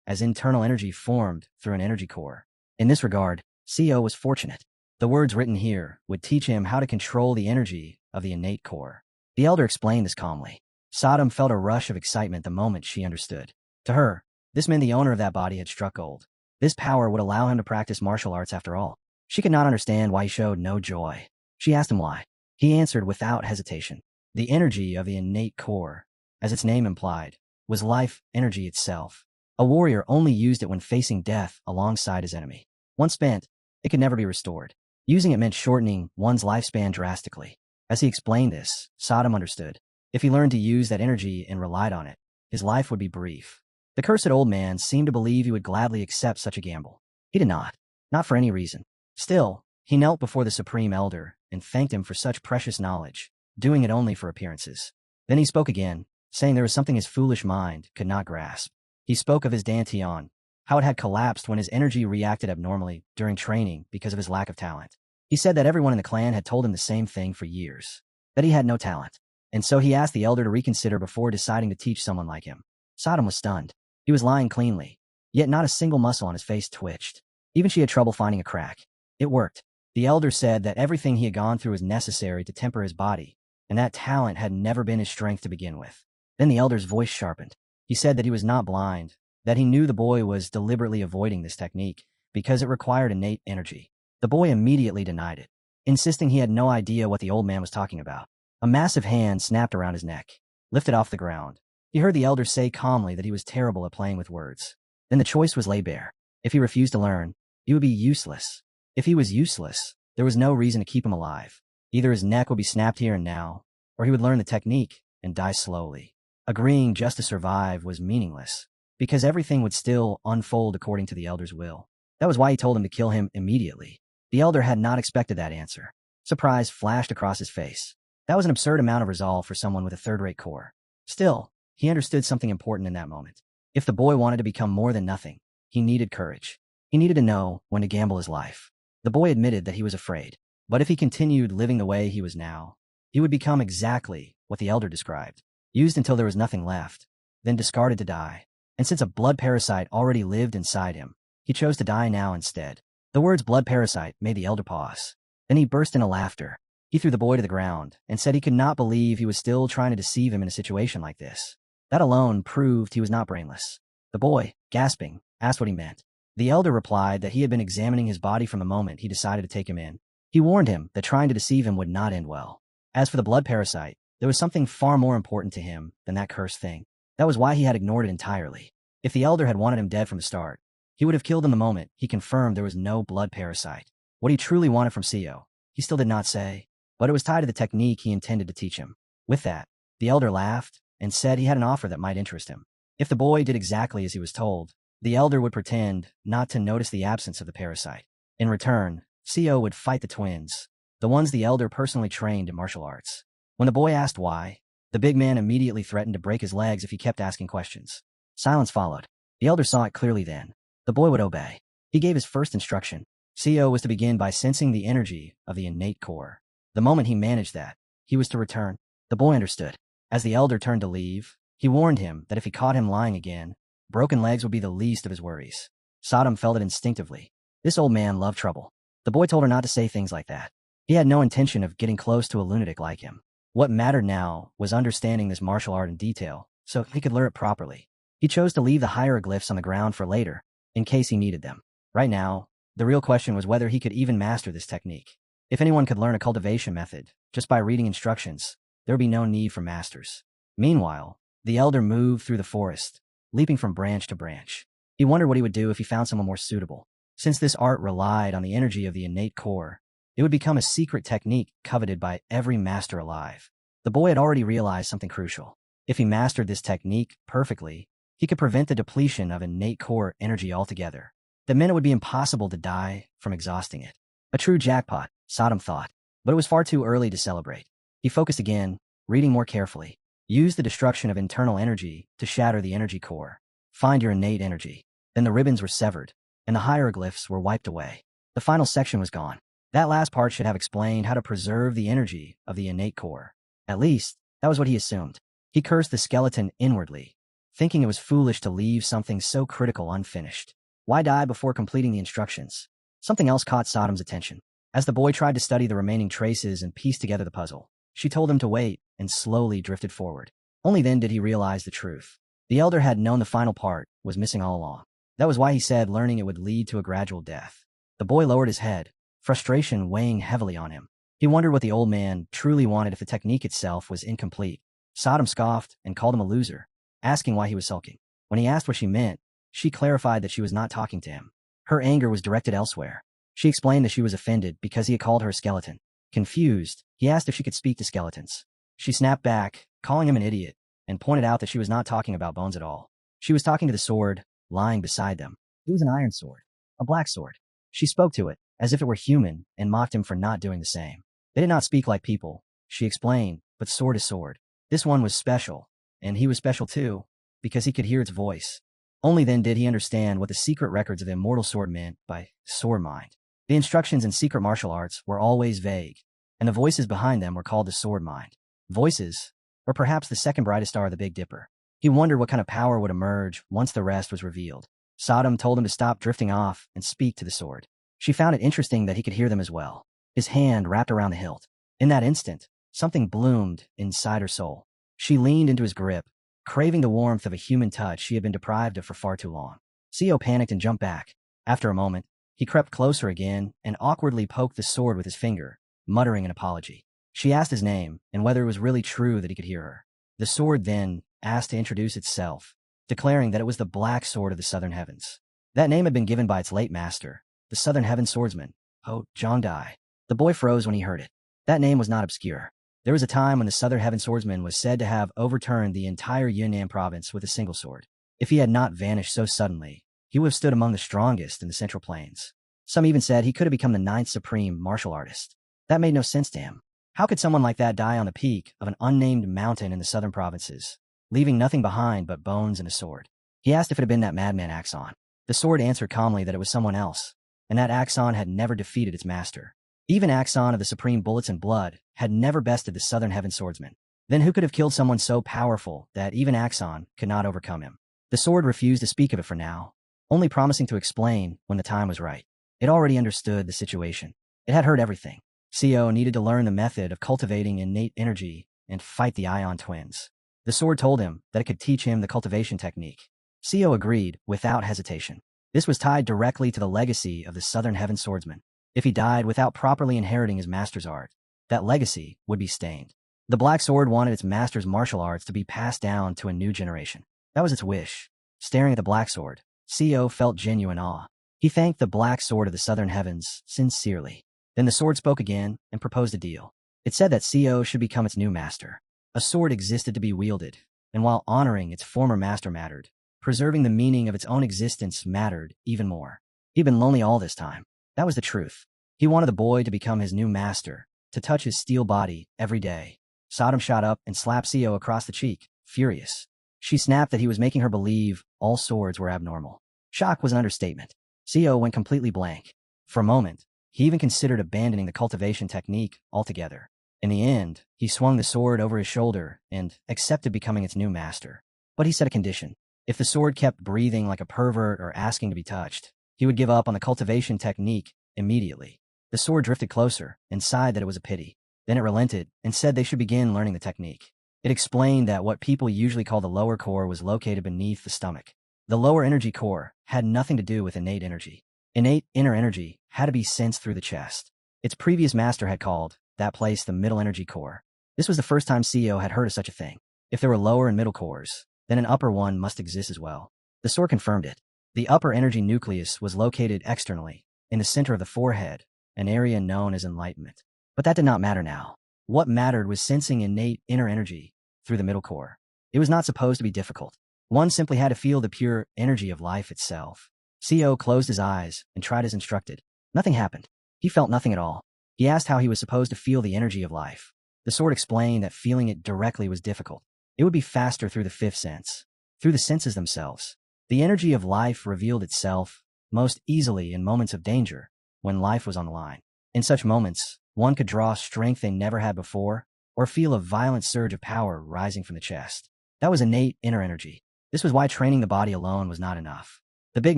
Speaker 1: as internal energy formed through an energy core. In this regard, Sio was fortunate. The words written here would teach him how to control the energy of the innate core. The elder explained this calmly. Sodom felt a rush of excitement the moment she understood. To her, this meant the owner of that body had struck gold. This power would allow him to practice martial arts after all. She could not understand why he showed no joy. She asked him why. He answered without hesitation. The energy of the innate core, as its name implied, was life energy itself. A warrior only used it when facing death alongside his enemy. Once spent, it could never be restored. Using it meant shortening one's lifespan drastically. As he explained this, Sodom understood. If he learned to use that energy and relied on it, his life would be brief. The cursed old man seemed to believe he would gladly accept such a gamble. He did not. Not for any reason. Still, He knelt before the Supreme Elder and thanked him for such precious knowledge, doing it only for appearances. Then he spoke again, saying there was something his foolish mind could not grasp. He spoke of his dantian, how it had collapsed when his energy reacted abnormally during training because of his lack of talent. He said that everyone in the clan had told him the same thing for years, that he had no talent. And so he asked the elder to reconsider before deciding to teach someone like him. Sodom was stunned. He was lying cleanly, yet not a single muscle on his face twitched. Even she had trouble finding a crack. It worked. The elder said that everything he had gone through was necessary to temper his body, and that talent had never been his strength to begin with. Then the elder's voice sharpened. He said that he was not blind, that he knew the boy was deliberately avoiding this technique because it required innate energy. The boy immediately denied it, insisting he had no idea what the old man was talking about. A massive hand snapped around his neck, lifted off the ground. He heard the elder say calmly that he was terrible at playing with words. Then the choice was laid bare. If he refused to learn, he would be useless. If he was useless, there was no reason to keep him alive. Either his neck would be snapped here and now, or he would learn the technique and die slowly. Agreeing just to survive was meaningless, because everything would still unfold according to the elder's will. That was why he told him to kill him immediately. The elder had not expected that answer. Surprise flashed across his face. That was an absurd amount of resolve for someone with a third-rate core. Still, he understood something important in that moment. If the boy wanted to become more than nothing, he needed courage. He needed to know when to gamble his life. The boy admitted that he was afraid, but if he continued living the way he was now, he would become exactly what the elder described, used until there was nothing left, then discarded to die. And since a blood parasite already lived inside him, he chose to die now instead. The words blood parasite made the elder pause. Then he burst into laughter. He threw the boy to the ground and said he could not believe he was still trying to deceive him in a situation like this. That alone proved he was not brainless. The boy, gasping, asked what he meant. The elder replied that he had been examining his body from the moment he decided to take him in. He warned him that trying to deceive him would not end well. As for the blood parasite, there was something far more important to him than that cursed thing. That was why he had ignored it entirely. If the elder had wanted him dead from the start, he would have killed him the moment he confirmed there was no blood parasite. What he truly wanted from Co, he still did not say, but it was tied to the technique he intended to teach him. With that, the elder laughed and said he had an offer that might interest him. If the boy did exactly as he was told, the elder would pretend not to notice the absence of the parasite. In return, Co would fight the twins, the ones the elder personally trained in martial arts. When the boy asked why, the big man immediately threatened to break his legs if he kept asking questions. Silence followed. The elder saw it clearly then. The boy would obey. He gave his first instruction. Co was to begin by sensing the energy of the innate core. The moment he managed that, he was to return. The boy understood. As the elder turned to leave, he warned him that if he caught him lying again, broken legs would be the least of his worries. Sodom felt it instinctively. This old man loved trouble. The boy told her not to say things like that. He had no intention of getting close to a lunatic like him. What mattered now was understanding this martial art in detail, so he could learn it properly. He chose to leave the hieroglyphs on the ground for later, in case he needed them. Right now, the real question was whether he could even master this technique. If anyone could learn a cultivation method just by reading instructions, there would be no need for masters. Meanwhile, the elder moved through the forest, leaping from branch to branch. He wondered what he would do if he found someone more suitable. Since this art relied on the energy of the innate core, it would become a secret technique coveted by every master alive. The boy had already realized something crucial. If he mastered this technique perfectly, he could prevent the depletion of innate core energy altogether. That meant it would be impossible to die from exhausting it. A true jackpot, Sodom thought, but it was far too early to celebrate. He focused again, reading more carefully. Use the destruction of internal energy to shatter the energy core. Find your innate energy. Then the ribbons were severed, and the hieroglyphs were wiped away. The final section was gone. That last part should have explained how to preserve the energy of the innate core. At least, that was what he assumed. He cursed the skeleton inwardly, thinking it was foolish to leave something so critical unfinished. Why die before completing the instructions? Something else caught Sodom's attention. As the boy tried to study the remaining traces and piece together the puzzle, she told him to wait and slowly drifted forward. Only then did he realize the truth. The elder had known the final part was missing all along. That was why he said learning it would lead to a gradual death. The boy lowered his head, frustration weighing heavily on him. He wondered what the old man truly wanted if the technique itself was incomplete. Sodom scoffed and called him a loser, asking why he was sulking. When he asked what she meant, she clarified that she was not talking to him. Her anger was directed elsewhere. She explained that she was offended because he had called her a skeleton. Confused, he asked if she could speak to skeletons. She snapped back, calling him an idiot, and pointed out that she was not talking about bones at all. She was talking to the sword, lying beside them. It was an iron sword, a black sword. She spoke to it, as if it were human, and mocked him for not doing the same. They did not speak like people, she explained, but sword is sword. This one was special, and he was special too, because he could hear its voice. Only then did he understand what the secret records of immortal sword meant by sword mind. The instructions in secret martial arts were always vague, and the voices behind them were called the sword mind. Voices, or perhaps the second brightest star of the Big Dipper. He wondered what kind of power would emerge once the rest was revealed. Sodom told him to stop drifting off and speak to the sword. She found it interesting that he could hear them as well, his hand wrapped around the hilt. In that instant, something bloomed inside her soul. She leaned into his grip, craving the warmth of a human touch she had been deprived of for far too long. Seo panicked and jumped back. After a moment, he crept closer again and awkwardly poked the sword with his finger, muttering an apology. She asked his name and whether it was really true that he could hear her. The sword then asked to introduce itself, declaring that it was the Black Sword of the Southern Heavens. That name had been given by its late master, the Southern Heaven swordsman, Ho Jongdai. The boy froze when he heard it. That name was not obscure. There was a time when the Southern Heaven swordsman was said to have overturned the entire Yunnan province with a single sword. If he had not vanished so suddenly, he would have stood among the strongest in the Central Plains. Some even said he could have become the 9th supreme martial artist. That made no sense to him. How could someone like that die on the peak of an unnamed mountain in the southern provinces, leaving nothing behind but bones and a sword? He asked if it had been that madman Axon. The sword answered calmly that it was someone else, and that Axon had never defeated its master. Even Axon of the Supreme Bullets and Blood had never bested the Southern Heaven swordsman. Then who could have killed someone so powerful that even Axon could not overcome him? The sword refused to speak of it for now, only promising to explain when the time was right. It already understood the situation. It had heard everything. Seo needed to learn the method of cultivating innate energy and fight the Ion twins. The sword told him that it could teach him the cultivation technique. Seo agreed without hesitation. This was tied directly to the legacy of the Southern Heaven swordsman. If he died without properly inheriting his master's art, that legacy would be stained. The Black Sword wanted its master's martial arts to be passed down to a new generation. That was its wish. Staring at the Black Sword, Seo felt genuine awe. He thanked the Black Sword of the Southern Heavens sincerely. Then the sword spoke again and proposed a deal. It said that Seo should become its new master. A sword existed to be wielded, and while honoring its former master mattered, preserving the meaning of its own existence mattered even more. He'd been lonely all this time. That was the truth. He wanted the boy to become his new master, to touch his steel body every day. Sodom shot up and slapped Seo across the cheek, furious. She snapped that he was making her believe all swords were abnormal. Shock was an understatement. Seo went completely blank. For a moment, he even considered abandoning the cultivation technique altogether. In the end, he swung the sword over his shoulder and accepted becoming its new master. But he set a condition. If the sword kept breathing like a pervert or asking to be touched, he would give up on the cultivation technique immediately. The sword drifted closer and sighed that it was a pity. Then it relented and said they should begin learning the technique. It explained that what people usually call the lower core was located beneath the stomach. The lower energy core had nothing to do with innate energy. Innate inner energy had to be sensed through the chest. Its previous master had called that place the middle energy core. This was the first time Seo had heard of such a thing. If there were lower and middle cores, then an upper one must exist as well. The sword confirmed it. The upper energy nucleus was located externally, in the center of the forehead, an area known as enlightenment. But that did not matter now. What mattered was sensing innate inner energy through the middle core. It was not supposed to be difficult. One simply had to feel the pure energy of life itself. Seo closed his eyes and tried as instructed. Nothing happened. He felt nothing at all. He asked how he was supposed to feel the energy of life. The sword explained that feeling it directly was difficult. It would be faster through the fifth sense, through the senses themselves. The energy of life revealed itself most easily in moments of danger, when life was on the line. In such moments, one could draw strength they never had before, or feel a violent surge of power rising from the chest. That was innate inner energy. This was why training the body alone was not enough. The big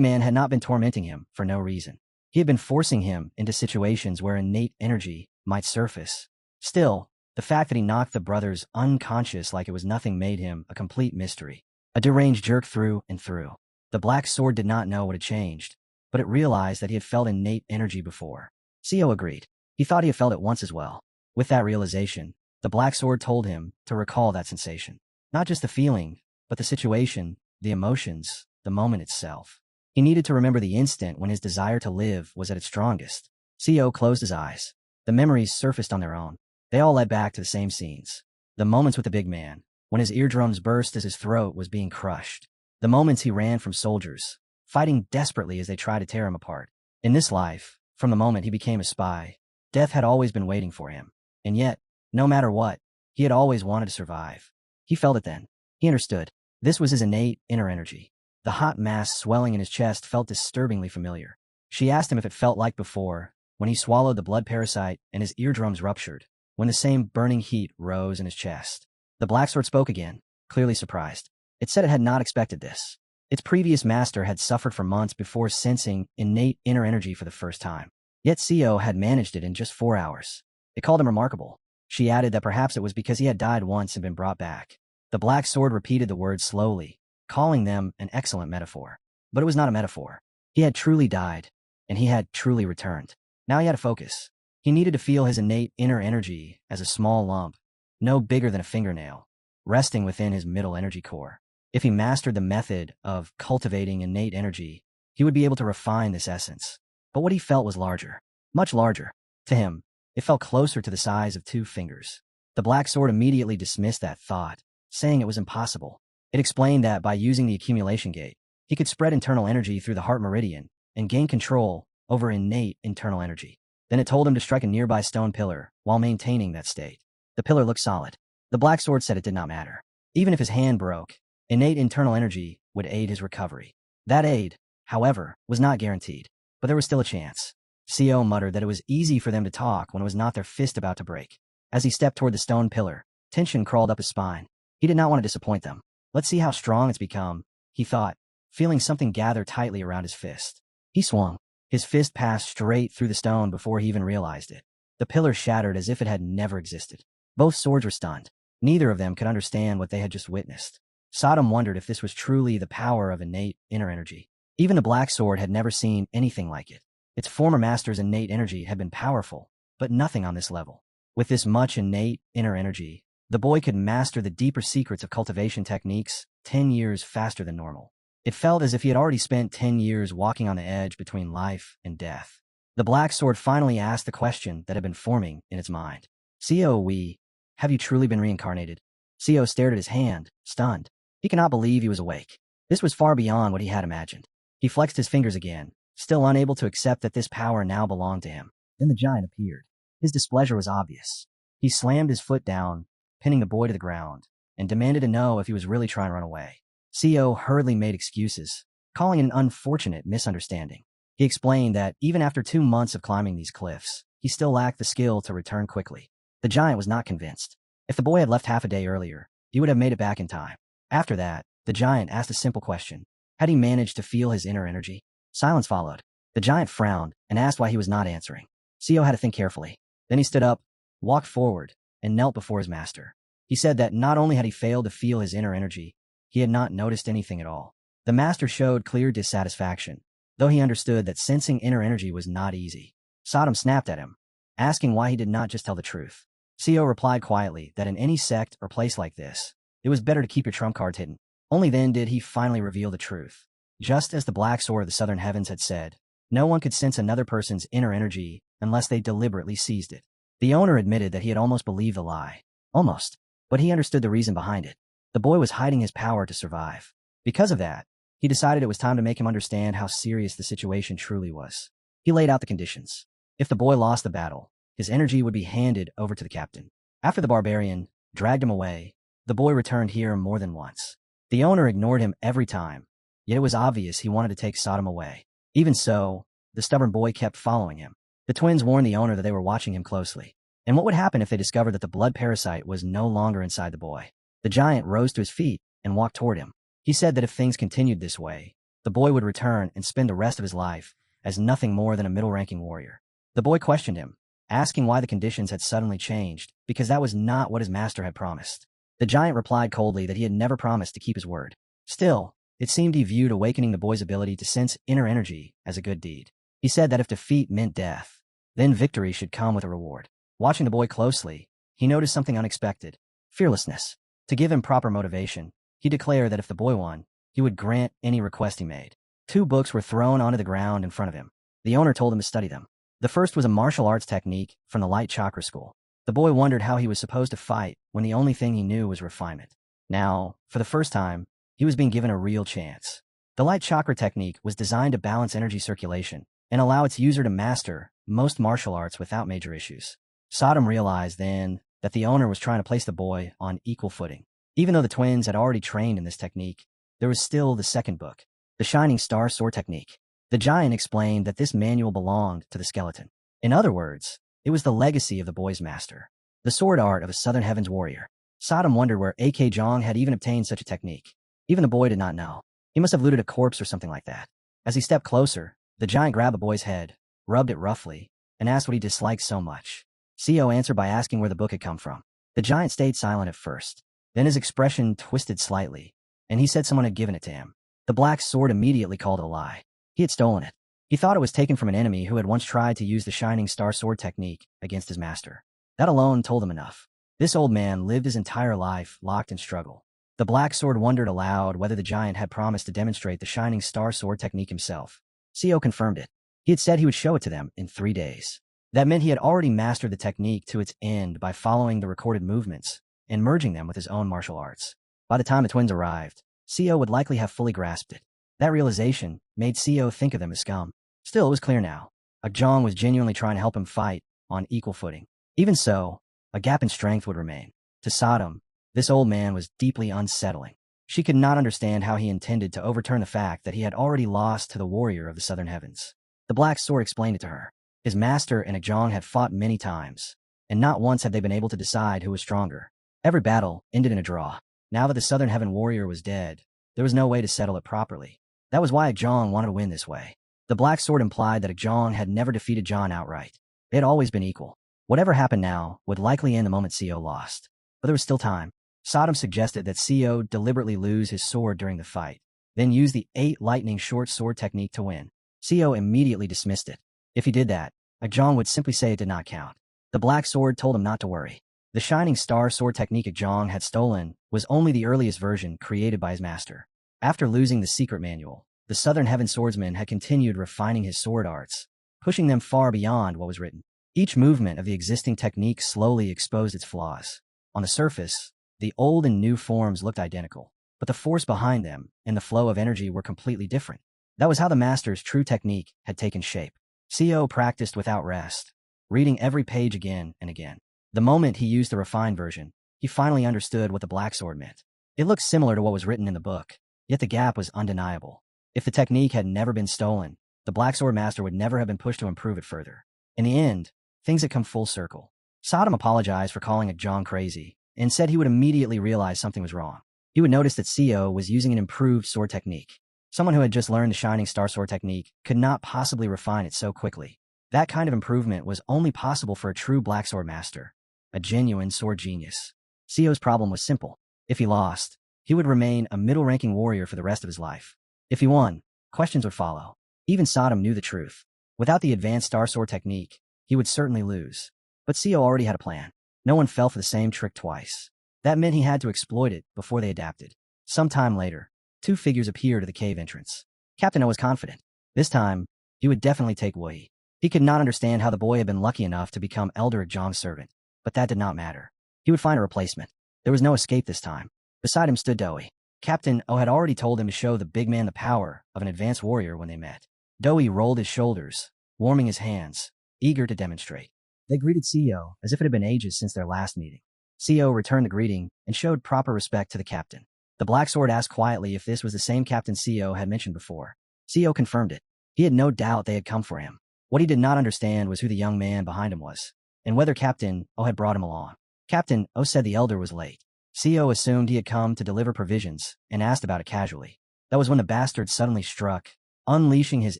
Speaker 1: man had not been tormenting him for no reason. He had been forcing him into situations where innate energy might surface. Still, the fact that he knocked the brothers unconscious like it was nothing made him a complete mystery. A deranged jerk through and through. The Black Sword did not know what had changed, but it realized that he had felt innate energy before. Seo agreed. He thought he had felt it once as well. With that realization, the Black Sword told him to recall that sensation. Not just the feeling, but the situation, the emotions, the moment itself. He needed to remember the instant when his desire to live was at its strongest. Seo closed his eyes. The memories surfaced on their own. They all led back to the same scenes. The moments with the big man, when his eardrums burst as his throat was being crushed. The moments he ran from soldiers, fighting desperately as they tried to tear him apart. In this life, From the moment he became a spy, death had always been waiting for him. And yet, no matter what, he had always wanted to survive. He felt it then. He understood. This was his innate inner energy. The hot mass swelling in his chest felt disturbingly familiar. She asked him if it felt like before, when he swallowed the blood parasite and his eardrums ruptured, when the same burning heat rose in his chest. The Black Sword spoke again, clearly surprised. It said it had not expected this. Its previous master had suffered for months before sensing innate inner energy for the first time. Yet Seo had managed it in just 4 hours. It called him remarkable. She added that perhaps it was because he had died once and been brought back. The Black Sword repeated the words slowly, calling them an excellent metaphor. But it was not a metaphor. He had truly died, and he had truly returned. Now he had to focus. He needed to feel his innate inner energy as a small lump, no bigger than a fingernail, resting within his middle energy core. If he mastered the method of cultivating innate energy, he would be able to refine this essence. But what he felt was larger, much larger. To him, it felt closer to the size of 2 fingers. The Black Sword immediately dismissed that thought, saying it was impossible. It explained that by using the accumulation gate, he could spread internal energy through the heart meridian and gain control over innate internal energy. Then it told him to strike a nearby stone pillar while maintaining that state. The pillar looked solid. The Black Sword said it did not matter. Even if his hand broke, innate internal energy would aid his recovery. That aid, however, was not guaranteed, but there was still a chance. Seo muttered that it was easy for them to talk when it was not their fist about to break. As he stepped toward the stone pillar, tension crawled up his spine. He did not want to disappoint them. Let's see how strong it's become, he thought, feeling something gather tightly around his fist. He swung. His fist passed straight through the stone before he even realized it. The pillar shattered as if it had never existed. Both swords were stunned. Neither of them could understand what they had just witnessed. Sodom wondered if this was truly the power of innate inner energy. Even the Black Sword had never seen anything like it. Its former master's innate energy had been powerful, but nothing on this level. With this much innate inner energy, the boy could master the deeper secrets of cultivation techniques 10 years faster than normal. It felt as if he had already spent 10 years walking on the edge between life and death. The Black Sword finally asked the question that had been forming in its mind. Seo, have you truly been reincarnated? Seo stared at his hand, stunned. He could not believe he was awake. This was far beyond what he had imagined. He flexed his fingers again, still unable to accept that this power now belonged to him. Then the giant appeared. His displeasure was obvious. He slammed his foot down, pinning the boy to the ground, and demanded to know if he was really trying to run away. Seo hurriedly made excuses, calling it an unfortunate misunderstanding. He explained that even after 2 months of climbing these cliffs, he still lacked the skill to return quickly. The giant was not convinced. If the boy had left half a day earlier, he would have made it back in time. After that, the giant asked a simple question. Had he managed to feel his inner energy? Silence followed. The giant frowned and asked why he was not answering. Seo had to think carefully. Then he stood up, walked forward, and knelt before his master. He said that not only had he failed to feel his inner energy, he had not noticed anything at all. The master showed clear dissatisfaction, though he understood that sensing inner energy was not easy. Sodom snapped at him, asking why he did not just tell the truth. Seo replied quietly that in any sect or place like this, it was better to keep your trump cards hidden. Only then did he finally reveal the truth. Just as the Black Sword of the Southern Heavens had said, no one could sense another person's inner energy unless they deliberately seized it. The owner admitted that he had almost believed the lie. Almost. But he understood the reason behind it. The boy was hiding his power to survive. Because of that, he decided it was time to make him understand how serious the situation truly was. He laid out the conditions. If the boy lost the battle, his energy would be handed over to the captain. After the barbarian dragged him away, the boy returned here more than once. The owner ignored him every time, yet it was obvious he wanted to take Sodom away. Even so, the stubborn boy kept following him. The twins warned the owner that they were watching him closely. And what would happen if they discovered that the blood parasite was no longer inside the boy? The giant rose to his feet and walked toward him. He said that if things continued this way, the boy would return and spend the rest of his life as nothing more than a middle-ranking warrior. The boy questioned him, asking why the conditions had suddenly changed, because that was not what his master had promised. The giant replied coldly that he had never promised to keep his word. Still, it seemed he viewed awakening the boy's ability to sense inner energy as a good deed. He said that if defeat meant death, then victory should come with a reward. Watching the boy closely, he noticed something unexpected: fearlessness. To give him proper motivation, he declared that if the boy won, he would grant any request he made. 2 books were thrown onto the ground in front of him. The owner told him to study them. The first was a martial arts technique from the light chakra school. The boy wondered how he was supposed to fight when the only thing he knew was refinement. Now, for the first time, he was being given a real chance. The light chakra technique was designed to balance energy circulation and allow its user to master most martial arts without major issues. Sodom realized then that the owner was trying to place the boy on equal footing. Even though the twins had already trained in this technique, there was still the second book, the Shining Star Sword Technique. The giant explained that this manual belonged to the skeleton. In other words, it was the legacy of the boy's master, the sword art of a Southern Heavens warrior. Sodom wondered where A.K. Jong had even obtained such a technique. Even the boy did not know. He must have looted a corpse or something like that. As he stepped closer, the giant grabbed the boy's head, rubbed it roughly, and asked what he disliked so much. Co answered by asking where the book had come from. The giant stayed silent at first. Then his expression twisted slightly, and he said someone had given it to him. The black sword immediately called it a lie. He had stolen it. He thought it was taken from an enemy who had once tried to use the Shining Star Sword technique against his master. That alone told him enough. This old man lived his entire life locked in struggle. The black sword wondered aloud whether the giant had promised to demonstrate the Shining Star Sword technique himself. Co confirmed it. He had said he would show it to them in 3 days. That meant he had already mastered the technique to its end by following the recorded movements and merging them with his own martial arts. By the time the twins arrived, Co would likely have fully grasped it. That realization made Co think of them as scum. Still, it was clear now. Jong was genuinely trying to help him fight on equal footing. Even so, a gap in strength would remain. To Sodom, this old man was deeply unsettling. She could not understand how he intended to overturn the fact that he had already lost to the warrior of the Southern Heavens. The black sword explained it to her. His master and Jong had fought many times, and not once had they been able to decide who was stronger. Every battle ended in a draw. Now that the Southern Heaven warrior was dead, there was no way to settle it properly. That was why Jong wanted to win this way. The black sword implied that Jong had never defeated John outright. They had always been equal. Whatever happened now would likely end the moment Co lost. But there was still time. Sodom suggested that Co deliberately lose his sword during the fight, then use the 8 lightning short sword technique to win. Co immediately dismissed it. If he did that, Jong would simply say it did not count. The black sword told him not to worry. The Shining Star Sword technique Jong had stolen was only the earliest version created by his master. After losing the secret manual, the Southern Heaven swordsman had continued refining his sword arts, pushing them far beyond what was written. Each movement of the existing technique slowly exposed its flaws. On the surface, the old and new forms looked identical, but the force behind them and the flow of energy were completely different. That was how the master's true technique had taken shape. Co practiced without rest, reading every page again and again. The moment he used the refined version, he finally understood what the black sword meant. It looked similar to what was written in the book, yet the gap was undeniable. If the technique had never been stolen, the black sword master would never have been pushed to improve it further. In the end, things had come full circle. Sodom apologized for calling Jong crazy and said he would immediately realize something was wrong. He would notice that Co was using an improved sword technique. Someone who had just learned the Shining Star Sword technique could not possibly refine it so quickly. That kind of improvement was only possible for a true black sword master, a genuine sword genius. Co's problem was simple. If he lost, he would remain a middle-ranking warrior for the rest of his life. If he won, questions would follow. Even Sodom knew the truth. Without the advanced Star Sword technique, he would certainly lose. But Co already had a plan. No one fell for the same trick twice. That meant he had to exploit it before they adapted. Some time later, 2 figures appeared at the cave entrance. Captain O was confident. This time, he would definitely take Wei. He could not understand how the boy had been lucky enough to become Elder Jong's servant. But that did not matter. He would find a replacement. There was no escape this time. Beside him stood Doi. Captain O had already told him to show the big man the power of an advanced warrior when they met. Doi rolled his shoulders, warming his hands, eager to demonstrate. They greeted Co as if it had been ages since their last meeting. Co returned the greeting and showed proper respect to the captain. The black sword asked quietly if this was the same Captain Co had mentioned before. Co confirmed it. He had no doubt they had come for him. What he did not understand was who the young man behind him was, and whether Captain O had brought him along. Captain O said the elder was late. Co assumed he had come to deliver provisions and asked about it casually. That was when the bastard suddenly struck, unleashing his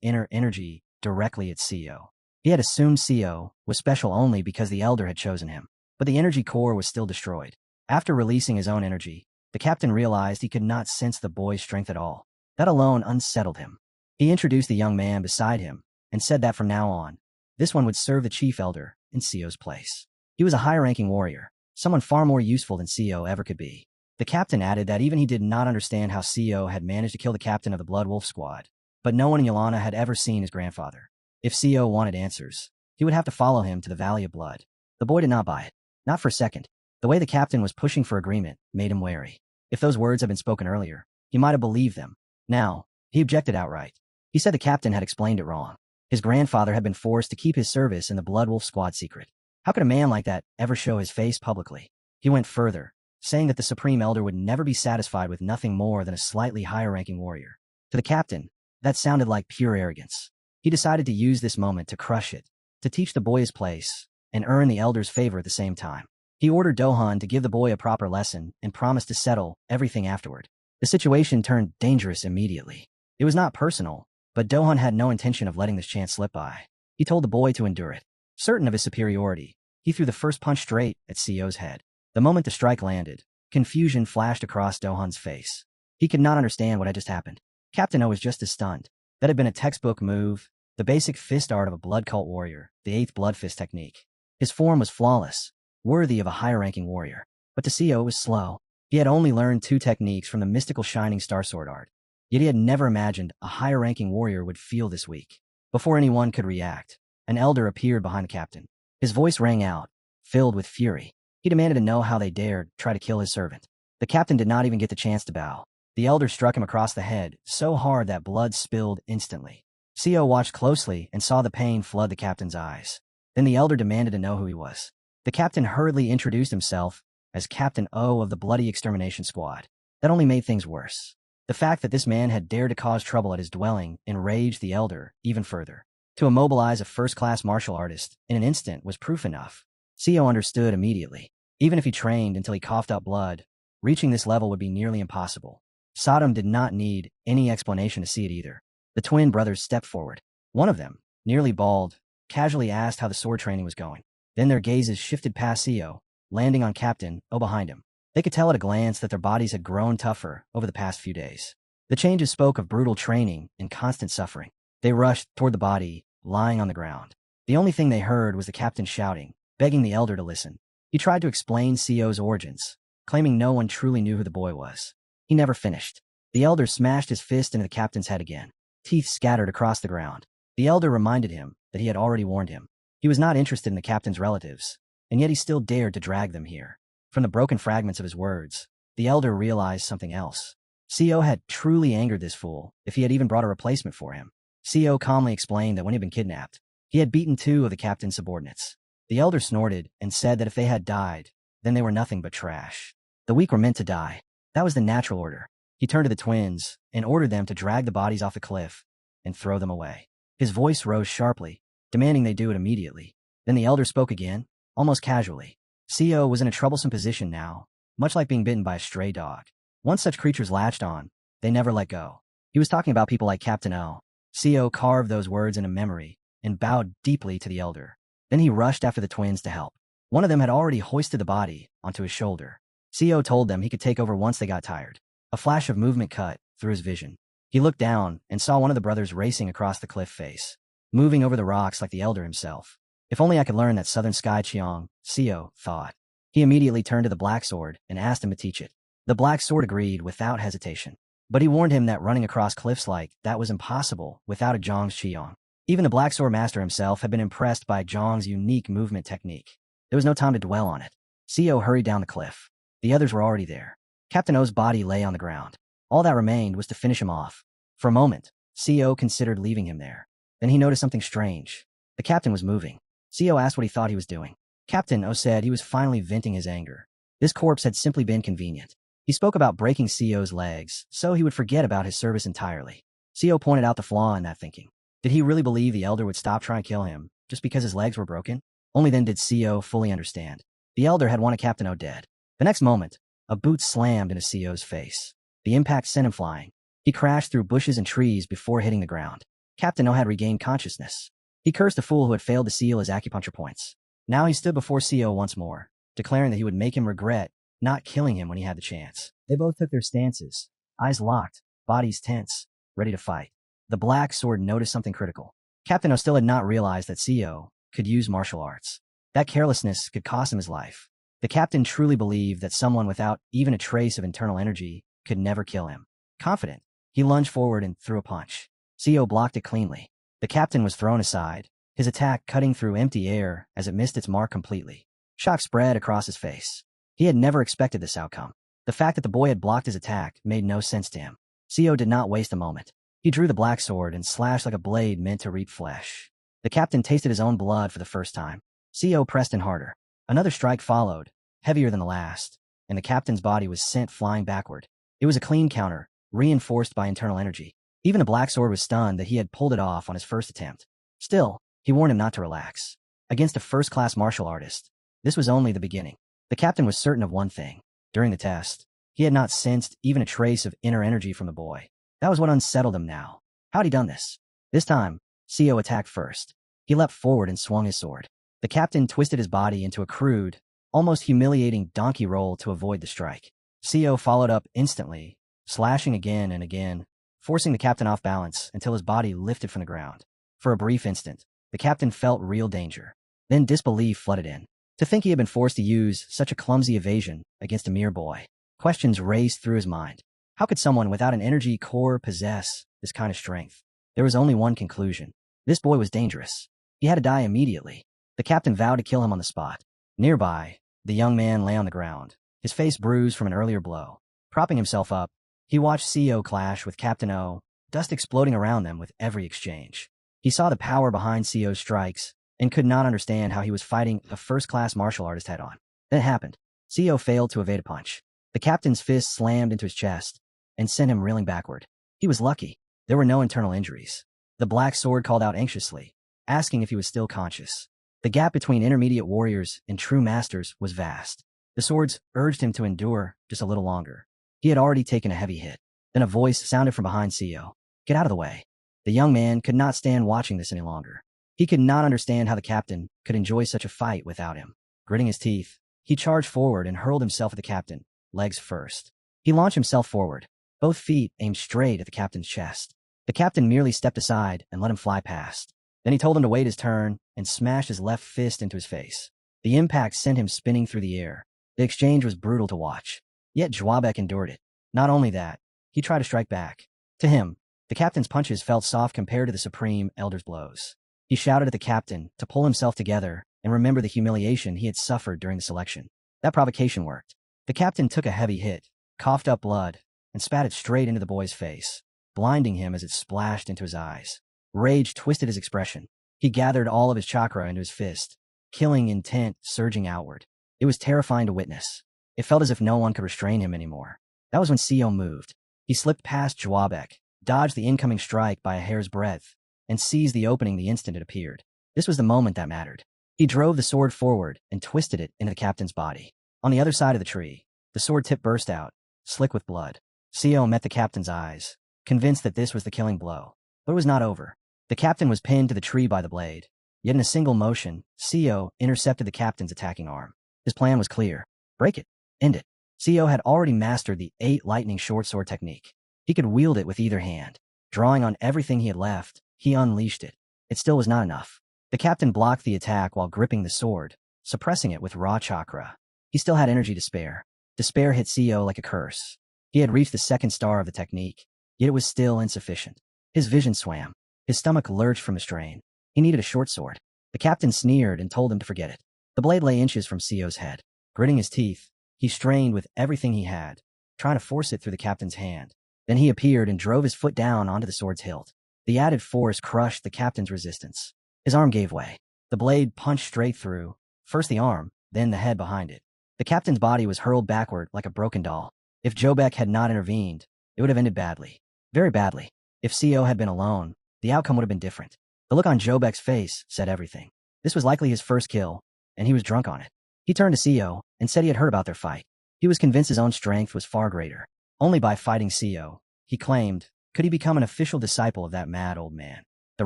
Speaker 1: inner energy directly at Co. He had assumed Co was special only because the elder had chosen him, but the energy core was still destroyed. After releasing his own energy, the captain realized he could not sense the boy's strength at all. That alone unsettled him. He introduced the young man beside him and said that from now on, this one would serve the chief elder in Co's place. He was a high-ranking warrior, someone far more useful than Co ever could be. The captain added that even he did not understand how Co had managed to kill the captain of the Blood Wolf squad, but no one in Yolana had ever seen his grandfather. If Co wanted answers, he would have to follow him to the Valley of Blood. The boy did not buy it. Not for a second. The way the captain was pushing for agreement made him wary. If those words had been spoken earlier, he might have believed them. Now, he objected outright. He said the captain had explained it wrong. His grandfather had been forced to keep his service in the Blood Wolf Squad secret. How could a man like that ever show his face publicly? He went further, saying that the Supreme Elder would never be satisfied with nothing more than a slightly higher-ranking warrior. To the captain, that sounded like pure arrogance. He decided to use this moment to crush it, to teach the boy his place, and earn the Elder's favor at the same time. He ordered Dohan to give the boy a proper lesson and promised to settle everything afterward. The situation turned dangerous immediately. It was not personal, but Dohan had no intention of letting this chance slip by. He told the boy to endure it. Certain of his superiority, he threw the first punch straight at CEO's head. The moment the strike landed, confusion flashed across Dohan's face. He could not understand what had just happened. Captain O was just as stunned. That had been a textbook move, the basic fist art of a blood cult warrior, the 8th blood fist technique. His form was flawless, worthy of a higher-ranking warrior. But to CEO it was slow. He had only learned 2 techniques from the mystical Shining Star Sword art. Yet he had never imagined a higher-ranking warrior would feel this weak. Before anyone could react, an elder appeared behind the captain. His voice rang out, filled with fury. He demanded to know how they dared try to kill his servant. The captain did not even get the chance to bow. The elder struck him across the head, so hard that blood spilled instantly. CEO watched closely and saw the pain flood the captain's eyes. Then the elder demanded to know who he was. The captain hurriedly introduced himself as Captain O of the Bloody Extermination Squad. That only made things worse. The fact that this man had dared to cause trouble at his dwelling enraged the elder even further. To immobilize a first-class martial artist in an instant was proof enough. CEO understood immediately. Even if he trained until he coughed up blood, reaching this level would be nearly impossible. Sodom did not need any explanation to see it either. The twin brothers stepped forward. One of them, nearly bald, casually asked how the sword training was going. Then their gazes shifted past CEO, landing on Captain O behind him. They could tell at a glance that their bodies had grown tougher over the past few days. The changes spoke of brutal training and constant suffering. They rushed toward the body, lying on the ground. The only thing they heard was the captain shouting, begging the elder to listen. He tried to explain CEO's origins, claiming no one truly knew who the boy was. He never finished. The elder smashed his fist into the captain's head again. Teeth scattered across the ground. The elder reminded him that he had already warned him. He was not interested in the captain's relatives, and yet he still dared to drag them here. From the broken fragments of his words, the elder realized something else. CEO had truly angered this fool if he had even brought a replacement for him. CEO calmly explained that when he had been kidnapped, he had beaten 2 of the captain's subordinates. The elder snorted and said that if they had died, then they were nothing but trash. The weak were meant to die. That was the natural order. He turned to the twins and ordered them to drag the bodies off the cliff and throw them away. His voice rose sharply, demanding they do it immediately. Then the elder spoke again, almost casually. CEO was in a troublesome position now, much like being bitten by a stray dog. Once such creatures latched on, they never let go. He was talking about people like Captain O. CEO carved those words into memory and bowed deeply to the elder. Then he rushed after the twins to help. One of them had already hoisted the body onto his shoulder. CEO told them he could take over once they got tired. A flash of movement cut through his vision. He looked down and saw one of the brothers racing across the cliff face, moving over the rocks like the elder himself. If only I could learn that Southern Sky Qiang, CEO thought. He immediately turned to the Black Sword and asked him to teach it. The Black Sword agreed without hesitation. But he warned him that running across cliffs like that was impossible without a Zhang's Qiang. Even the Black Sword master himself had been impressed by Zhang's unique movement technique. There was no time to dwell on it. CEO hurried down the cliff. The others were already there. Captain O's body lay on the ground. All that remained was to finish him off. For a moment, CEO considered leaving him there. Then he noticed something strange. The captain was moving. CEO asked what he thought he was doing. Captain O said he was finally venting his anger. This corpse had simply been convenient. He spoke about breaking CEO's legs, so he would forget about his service entirely. CEO pointed out the flaw in that thinking. Did he really believe the elder would stop trying to kill him just because his legs were broken? Only then did CEO fully understand. The elder had wanted Captain O dead. The next moment, a boot slammed into CEO's face. The impact sent him flying. He crashed through bushes and trees before hitting the ground. Captain O had regained consciousness. He cursed the fool who had failed to seal his acupuncture points. Now he stood before CEO once more, declaring that he would make him regret not killing him when he had the chance. They both took their stances, eyes locked, bodies tense, ready to fight. The Black Sword noticed something critical. Captain O still had not realized that CEO could use martial arts. That carelessness could cost him his life. The captain truly believed that someone without even a trace of internal energy could never kill him. Confident, he lunged forward and threw a punch. CEO blocked it cleanly. The captain was thrown aside, his attack cutting through empty air as it missed its mark completely. Shock spread across his face. He had never expected this outcome. The fact that the boy had blocked his attack made no sense to him. CEO did not waste a moment. He drew the black sword and slashed like a blade meant to reap flesh. The captain tasted his own blood for the first time. CO pressed in harder. Another strike followed, heavier than the last, and the captain's body was sent flying backward. It was a clean counter, reinforced by internal energy. Even the black sword was stunned that he had pulled it off on his first attempt. Still, he warned him not to relax. Against a first-class martial artist, this was only the beginning. The captain was certain of one thing. During the test, he had not sensed even a trace of inner energy from the boy. That was what unsettled him now. How'd he done this? This time, CO attacked first. He leapt forward and swung his sword. The captain twisted his body into a crude, almost humiliating donkey roll to avoid the strike. CO followed up instantly, slashing again and again, forcing the captain off balance until his body lifted from the ground. For a brief instant, the captain felt real danger. Then disbelief flooded in. To think he had been forced to use such a clumsy evasion against a mere boy. Questions raced through his mind. How could someone without an energy core possess this kind of strength? There was only one conclusion. This boy was dangerous. He had to die immediately. The captain vowed to kill him on the spot. Nearby, the young man lay on the ground, his face bruised from an earlier blow. Propping himself up, he watched CO clash with Captain O, dust exploding around them with every exchange. He saw the power behind CO's strikes and could not understand how he was fighting a first-class martial artist head-on. Then it happened. CO failed to evade a punch. The captain's fist slammed into his chest and sent him reeling backward. He was lucky. There were no internal injuries. The black sword called out anxiously, asking if he was still conscious. The gap between intermediate warriors and true masters was vast. The swords urged him to endure just a little longer. He had already taken a heavy hit. Then a voice sounded from behind CO. Get out of the way. The young man could not stand watching this any longer. He could not understand how the captain could enjoy such a fight without him. Gritting his teeth, he charged forward and hurled himself at the captain, legs first. He launched himself forward, both feet aimed straight at the captain's chest. The captain merely stepped aside and let him fly past. Then he told him to wait his turn and smashed his left fist into his face. The impact sent him spinning through the air. The exchange was brutal to watch. Yet Joabek endured it. Not only that, he tried to strike back. To him, the captain's punches felt soft compared to the Supreme Elder's blows. He shouted at the captain to pull himself together and remember the humiliation he had suffered during the selection. That provocation worked. The captain took a heavy hit, coughed up blood, and spat it straight into the boy's face, blinding him as it splashed into his eyes. Rage twisted his expression. He gathered all of his chakra into his fist, killing intent surging outward. It was terrifying to witness. It felt as if no one could restrain him anymore. That was when CO moved. He slipped past Joabek, dodged the incoming strike by a hair's breadth, and seized the opening the instant it appeared. This was the moment that mattered. He drove the sword forward and twisted it into the captain's body. On the other side of the tree, the sword tip burst out, slick with blood. CO met the captain's eyes, convinced that this was the killing blow. But it was not over. The captain was pinned to the tree by the blade. Yet in a single motion, CO intercepted the captain's attacking arm. His plan was clear. Break it. End it. CO had already mastered the 8 lightning short sword technique. He could wield it with either hand. Drawing on everything he had left, he unleashed it. It still was not enough. The captain blocked the attack while gripping the sword, suppressing it with raw chakra. He still had energy to spare. Despair hit CO like a curse. He had reached the 2nd star of the technique, yet it was still insufficient. His vision swam. His stomach lurched from the strain. He needed a short sword. The captain sneered and told him to forget it. The blade lay inches from CO's head. Gritting his teeth, he strained with everything he had, trying to force it through the captain's hand. Then he appeared and drove his foot down onto the sword's hilt. The added force crushed the captain's resistance. His arm gave way. The blade punched straight through, first the arm, then the head behind it. The captain's body was hurled backward like a broken doll. If Joabek had not intervened, it would have ended badly. Very badly. If CO had been alone, the outcome would have been different. The look on Joabek's face said everything. This was likely his first kill, and he was drunk on it. He turned to CO and said he had heard about their fight. He was convinced his own strength was far greater. Only by fighting CO, he claimed, could he become an official disciple of that mad old man. The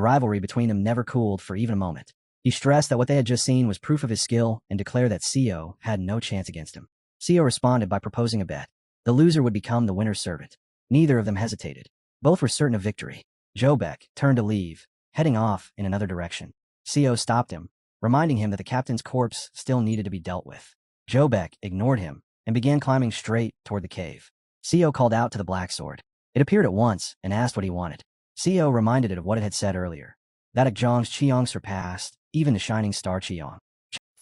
Speaker 1: rivalry between them never cooled for even a moment. He stressed that what they had just seen was proof of his skill and declared that CO had no chance against him. CO responded by proposing a bet. The loser would become the winner's servant. Neither of them hesitated. Both were certain of victory. Joabek turned to leave, heading off in another direction. CO stopped him, reminding him that the captain's corpse still needed to be dealt with. Joabek ignored him and began climbing straight toward the cave. CO called out to the black sword. It appeared at once and asked what he wanted. CO reminded it of what it had said earlier, that Akjong's Qiyong surpassed even the shining star Qiyong.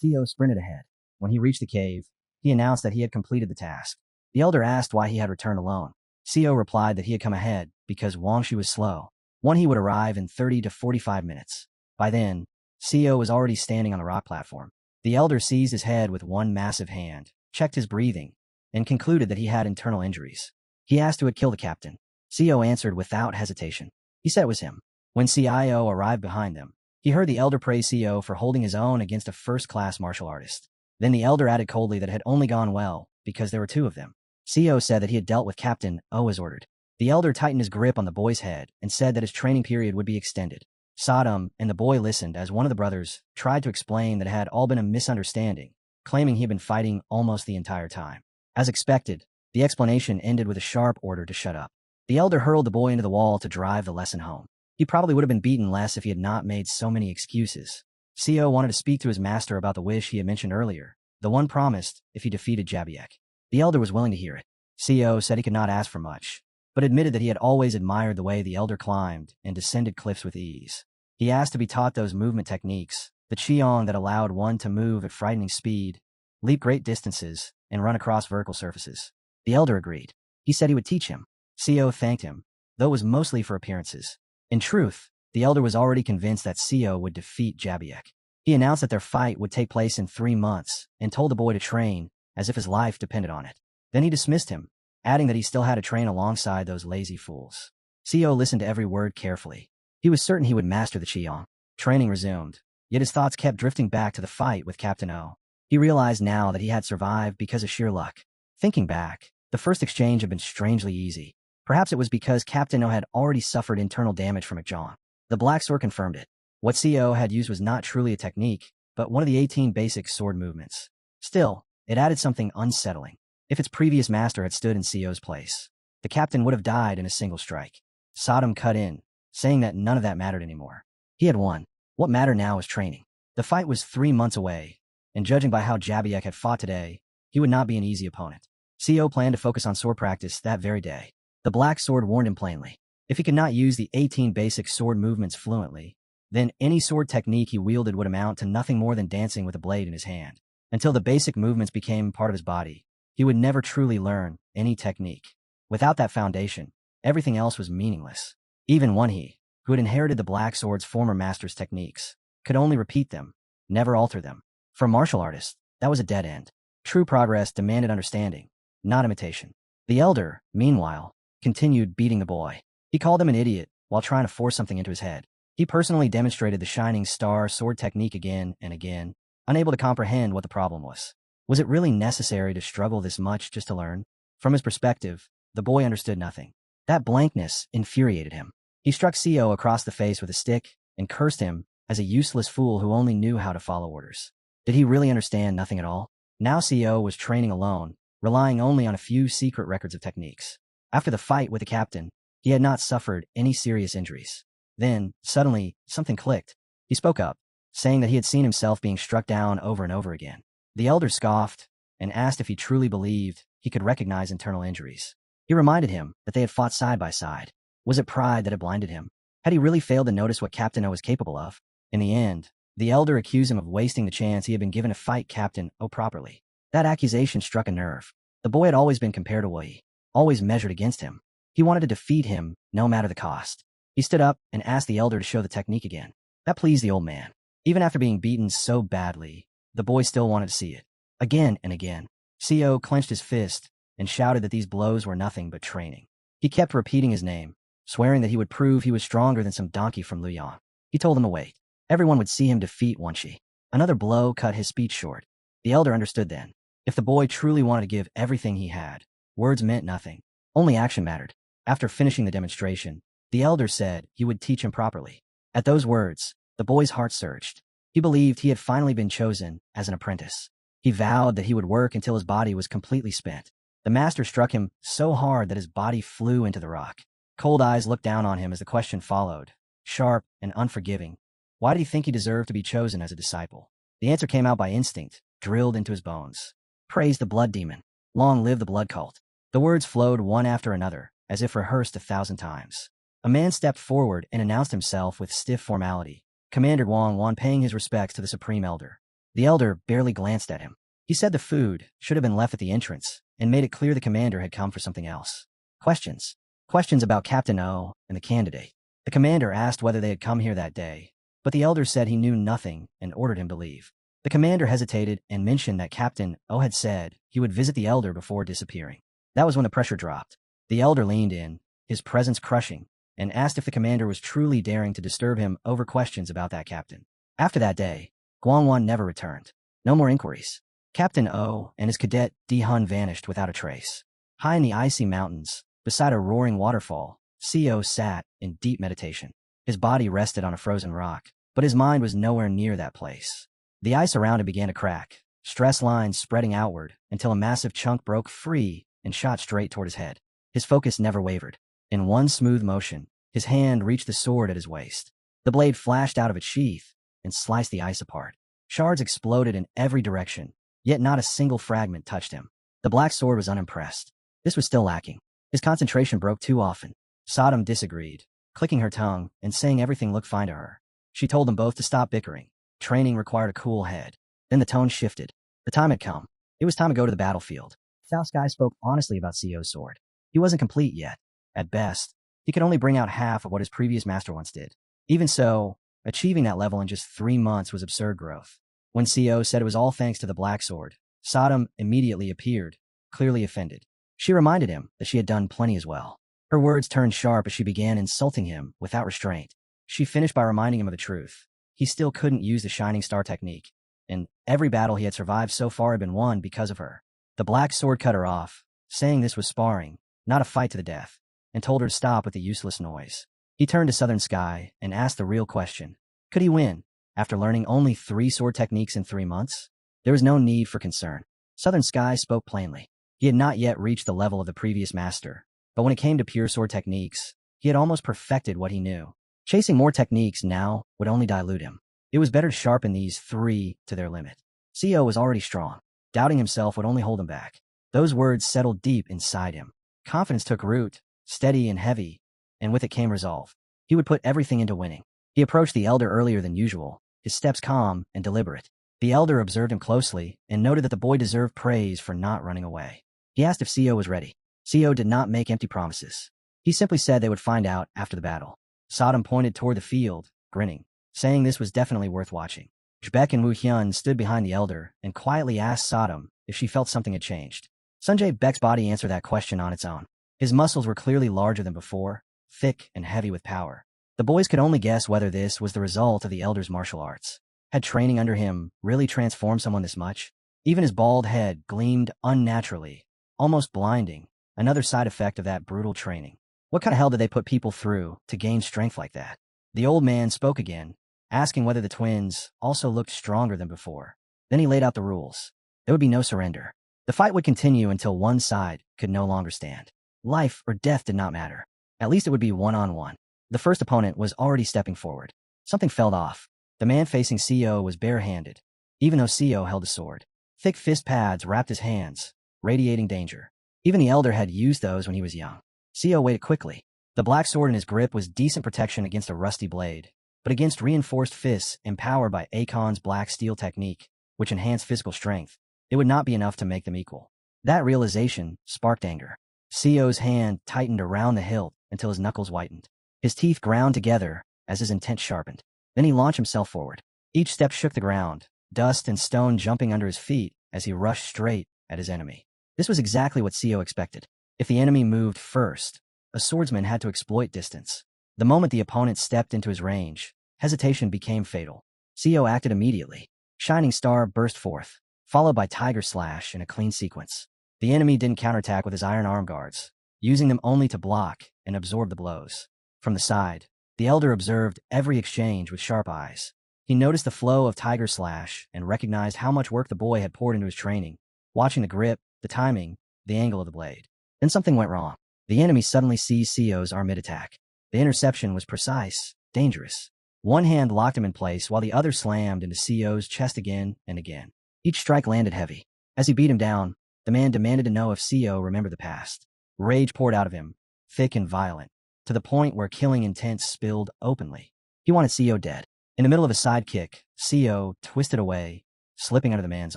Speaker 1: CO sprinted ahead. When he reached the cave, he announced that he had completed the task. The elder asked why he had returned alone. Co replied that he had come ahead because Wangshi was slow. He would arrive in 30 to 45 minutes. By then, Co was already standing on the rock platform. The elder seized his head with one massive hand, checked his breathing, and concluded that he had internal injuries. He asked who had killed the captain. Co answered without hesitation. He said it was him. When CIO arrived behind them, he heard the elder praise Co for holding his own against a first-class martial artist. Then the elder added coldly that it had only gone well because there were two of them. Co said that he had dealt with Captain O as ordered. The elder tightened his grip on the boy's head and said that his training period would be extended. Sodom and the boy listened as one of the brothers tried to explain that it had all been a misunderstanding, claiming he had been fighting almost the entire time. As expected, the explanation ended with a sharp order to shut up. The elder hurled the boy into the wall to drive the lesson home. He probably would have been beaten less if he had not made so many excuses. Co wanted to speak to his master about the wish he had mentioned earlier, the one promised if he defeated Jabiek. The elder was willing to hear it. Co said he could not ask for much, but admitted that he had always admired the way the elder climbed and descended cliffs with ease. He asked to be taught those movement techniques, the Qiong that allowed one to move at frightening speed, leap great distances, and run across vertical surfaces. The elder agreed. He said he would teach him. Co thanked him, though it was mostly for appearances. In truth, the elder was already convinced that Co would defeat Jabiek. He announced that their fight would take place in 3 months and told the boy to train as if his life depended on it. Then he dismissed him, adding that he still had to train alongside those lazy fools. Co listened to every word carefully. He was certain he would master the Qiong. Training resumed, yet his thoughts kept drifting back to the fight with Captain O. He realized now that he had survived because of sheer luck. Thinking back, the first exchange had been strangely easy. Perhaps it was because Captain O had already suffered internal damage from McJohn. The Black Sword confirmed it. What Co had used was not truly a technique, but one of the 18 basic sword movements. Still, it added something unsettling. If its previous master had stood in Co's place, the captain would have died in a single strike. Sodom cut in, saying that none of that mattered anymore. He had won. What mattered now was training. The fight was 3 months away, and judging by how Jabiek had fought today, he would not be an easy opponent. Co planned to focus on sword practice that very day. The Black Sword warned him plainly. If he could not use the 18 basic sword movements fluently, then any sword technique he wielded would amount to nothing more than dancing with a blade in his hand. Until the basic movements became part of his body, he would never truly learn any technique. Without that foundation, everything else was meaningless. Even he, who had inherited the Black Sword's former master's techniques, could only repeat them, never alter them. For a martial artist, that was a dead end. True progress demanded understanding, not imitation. The elder, meanwhile, continued beating the boy. He called him an idiot while trying to force something into his head. He personally demonstrated the Shining Star sword technique again and again, unable to comprehend what the problem was. Was it really necessary to struggle this much just to learn? From his perspective, the boy understood nothing. That blankness infuriated him. He struck Co across the face with a stick and cursed him as a useless fool who only knew how to follow orders. Did he really understand nothing at all? Now Co was training alone, relying only on a few secret records of techniques. After the fight with the captain, he had not suffered any serious injuries. Then, suddenly, something clicked. He spoke up, saying that he had seen himself being struck down over and over again. The elder scoffed and asked if he truly believed he could recognize internal injuries. He reminded him that they had fought side by side. Was it pride that had blinded him? Had he really failed to notice what Captain O was capable of? In the end, the elder accused him of wasting the chance he had been given to fight Captain O properly. That accusation struck a nerve. The boy had always been compared to Wei, always measured against him. He wanted to defeat him, no matter the cost. He stood up and asked the elder to show the technique again. That pleased the old man. Even after being beaten so badly, the boy still wanted to see it. Again and again. Co clenched his fist and shouted that these blows were nothing but training. He kept repeating his name, swearing that he would prove he was stronger than some donkey from Luoyang. He told them to wait. Everyone would see him defeat Wenshi. Another blow cut his speech short. The elder understood then. If the boy truly wanted to give everything he had, words meant nothing. Only action mattered. After finishing the demonstration, the elder said he would teach him properly. At those words, the boy's heart surged. He believed he had finally been chosen as an apprentice. He vowed that he would work until his body was completely spent. The master struck him so hard that his body flew into the rock. Cold eyes looked down on him as the question followed, sharp and unforgiving. Why did he think he deserved to be chosen as a disciple? The answer came out by instinct, drilled into his bones. Praise the blood demon. Long live the blood cult. The words flowed one after another, as if rehearsed 1,000 times. A man stepped forward and announced himself with stiff formality. Commander Wang paying his respects to the Supreme Elder. The elder barely glanced at him. He said the food should have been left at the entrance and made it clear the commander had come for something else. Questions. Questions about Captain O and the candidate. The commander asked whether they had come here that day, but the elder said he knew nothing and ordered him to leave. The commander hesitated and mentioned that Captain O had said he would visit the elder before disappearing. That was when the pressure dropped. The elder leaned in, his presence crushing, and asked if the commander was truly daring to disturb him over questions about that captain. After that day, Guangwan never returned. No more inquiries. Captain O and his cadet Di-hun vanished without a trace. High in the icy mountains, beside a roaring waterfall, Co sat in deep meditation. His body rested on a frozen rock, but his mind was nowhere near that place. The ice around him began to crack, stress lines spreading outward until a massive chunk broke free and shot straight toward his head. His focus never wavered. In one smooth motion, his hand reached the sword at his waist. The blade flashed out of its sheath and sliced the ice apart. Shards exploded in every direction, yet not a single fragment touched him. The black sword was unimpressed. This was still lacking. His concentration broke too often. Sodom disagreed, clicking her tongue and saying everything looked fine to her. She told them both to stop bickering. Training required a cool head. Then the tone shifted. The time had come. It was time to go to the battlefield. Cao Sky spoke honestly about Co's sword. He wasn't complete yet. At best, he could only bring out half of what his previous master once did. Even so, achieving that level in just 3 months was absurd growth. When Co said it was all thanks to the black sword, Sodom immediately appeared, clearly offended. She reminded him that she had done plenty as well. Her words turned sharp as she began insulting him without restraint. She finished by reminding him of the truth. He still couldn't use the Shining Star technique, and every battle he had survived so far had been won because of her. The black sword cut her off, saying this was sparring, not a fight to the death, and told her to stop with the useless noise. He turned to Southern Sky and asked the real question. Could he win, after learning only 3 sword techniques in 3 months? There was no need for concern. Southern Sky spoke plainly. He had not yet reached the level of the previous master, but when it came to pure sword techniques, he had almost perfected what he knew. Chasing more techniques now would only dilute him. It was better to sharpen these 3 to their limit. Co was already strong. Doubting himself would only hold him back. Those words settled deep inside him. Confidence took root, steady and heavy, and with it came resolve. He would put everything into winning. He approached the elder earlier than usual, his steps calm and deliberate. The elder observed him closely and noted that the boy deserved praise for not running away. He asked if Co was ready. Co did not make empty promises. He simply said they would find out after the battle. Sodom pointed toward the field, grinning, saying this was definitely worth watching. Jbek and Wu Hyun stood behind the elder and quietly asked Sodom if she felt something had changed. Sanjay Bek's body answered that question on its own. His muscles were clearly larger than before, thick and heavy with power. The boys could only guess whether this was the result of the elder's martial arts. Had training under him really transformed someone this much? Even his bald head gleamed unnaturally, almost blinding, another side effect of that brutal training. What kind of hell did they put people through to gain strength like that? The old man spoke again, asking whether the twins also looked stronger than before. Then he laid out the rules. There would be no surrender. The fight would continue until one side could no longer stand. Life or death did not matter. At least it would be one-on-one. The first opponent was already stepping forward. Something fell off. The man facing Co was barehanded, even though Co held a sword. Thick fist pads wrapped his hands, radiating danger. Even the elder had used those when he was young. Co waited quickly. The black sword in his grip was decent protection against a rusty blade, but against reinforced fists empowered by Akon's black steel technique, which enhanced physical strength, it would not be enough to make them equal. That realization sparked anger. Co's hand tightened around the hilt until his knuckles whitened. His teeth ground together as his intent sharpened. Then he launched himself forward. Each step shook the ground, dust and stone jumping under his feet as he rushed straight at his enemy. This was exactly what Co expected. If the enemy moved first, a swordsman had to exploit distance. The moment the opponent stepped into his range, hesitation became fatal. Co acted immediately. Shining Star burst forth, followed by Tiger Slash in a clean sequence. The enemy didn't counterattack with his iron arm guards, using them only to block and absorb the blows. From the side, the elder observed every exchange with sharp eyes. He noticed the flow of Tiger Slash and recognized how much work the boy had poured into his training, watching the grip, the timing, the angle of the blade. Then something went wrong. The enemy suddenly seized Co's arm mid-attack. The interception was precise, dangerous. One hand locked him in place while the other slammed into Co's chest again and again. Each strike landed heavy. As he beat him down, the man demanded to know if Co remembered the past. Rage poured out of him, thick and violent, to the point where killing intent spilled openly. He wanted Co dead. In the middle of a side kick, Co twisted away, slipping under the man's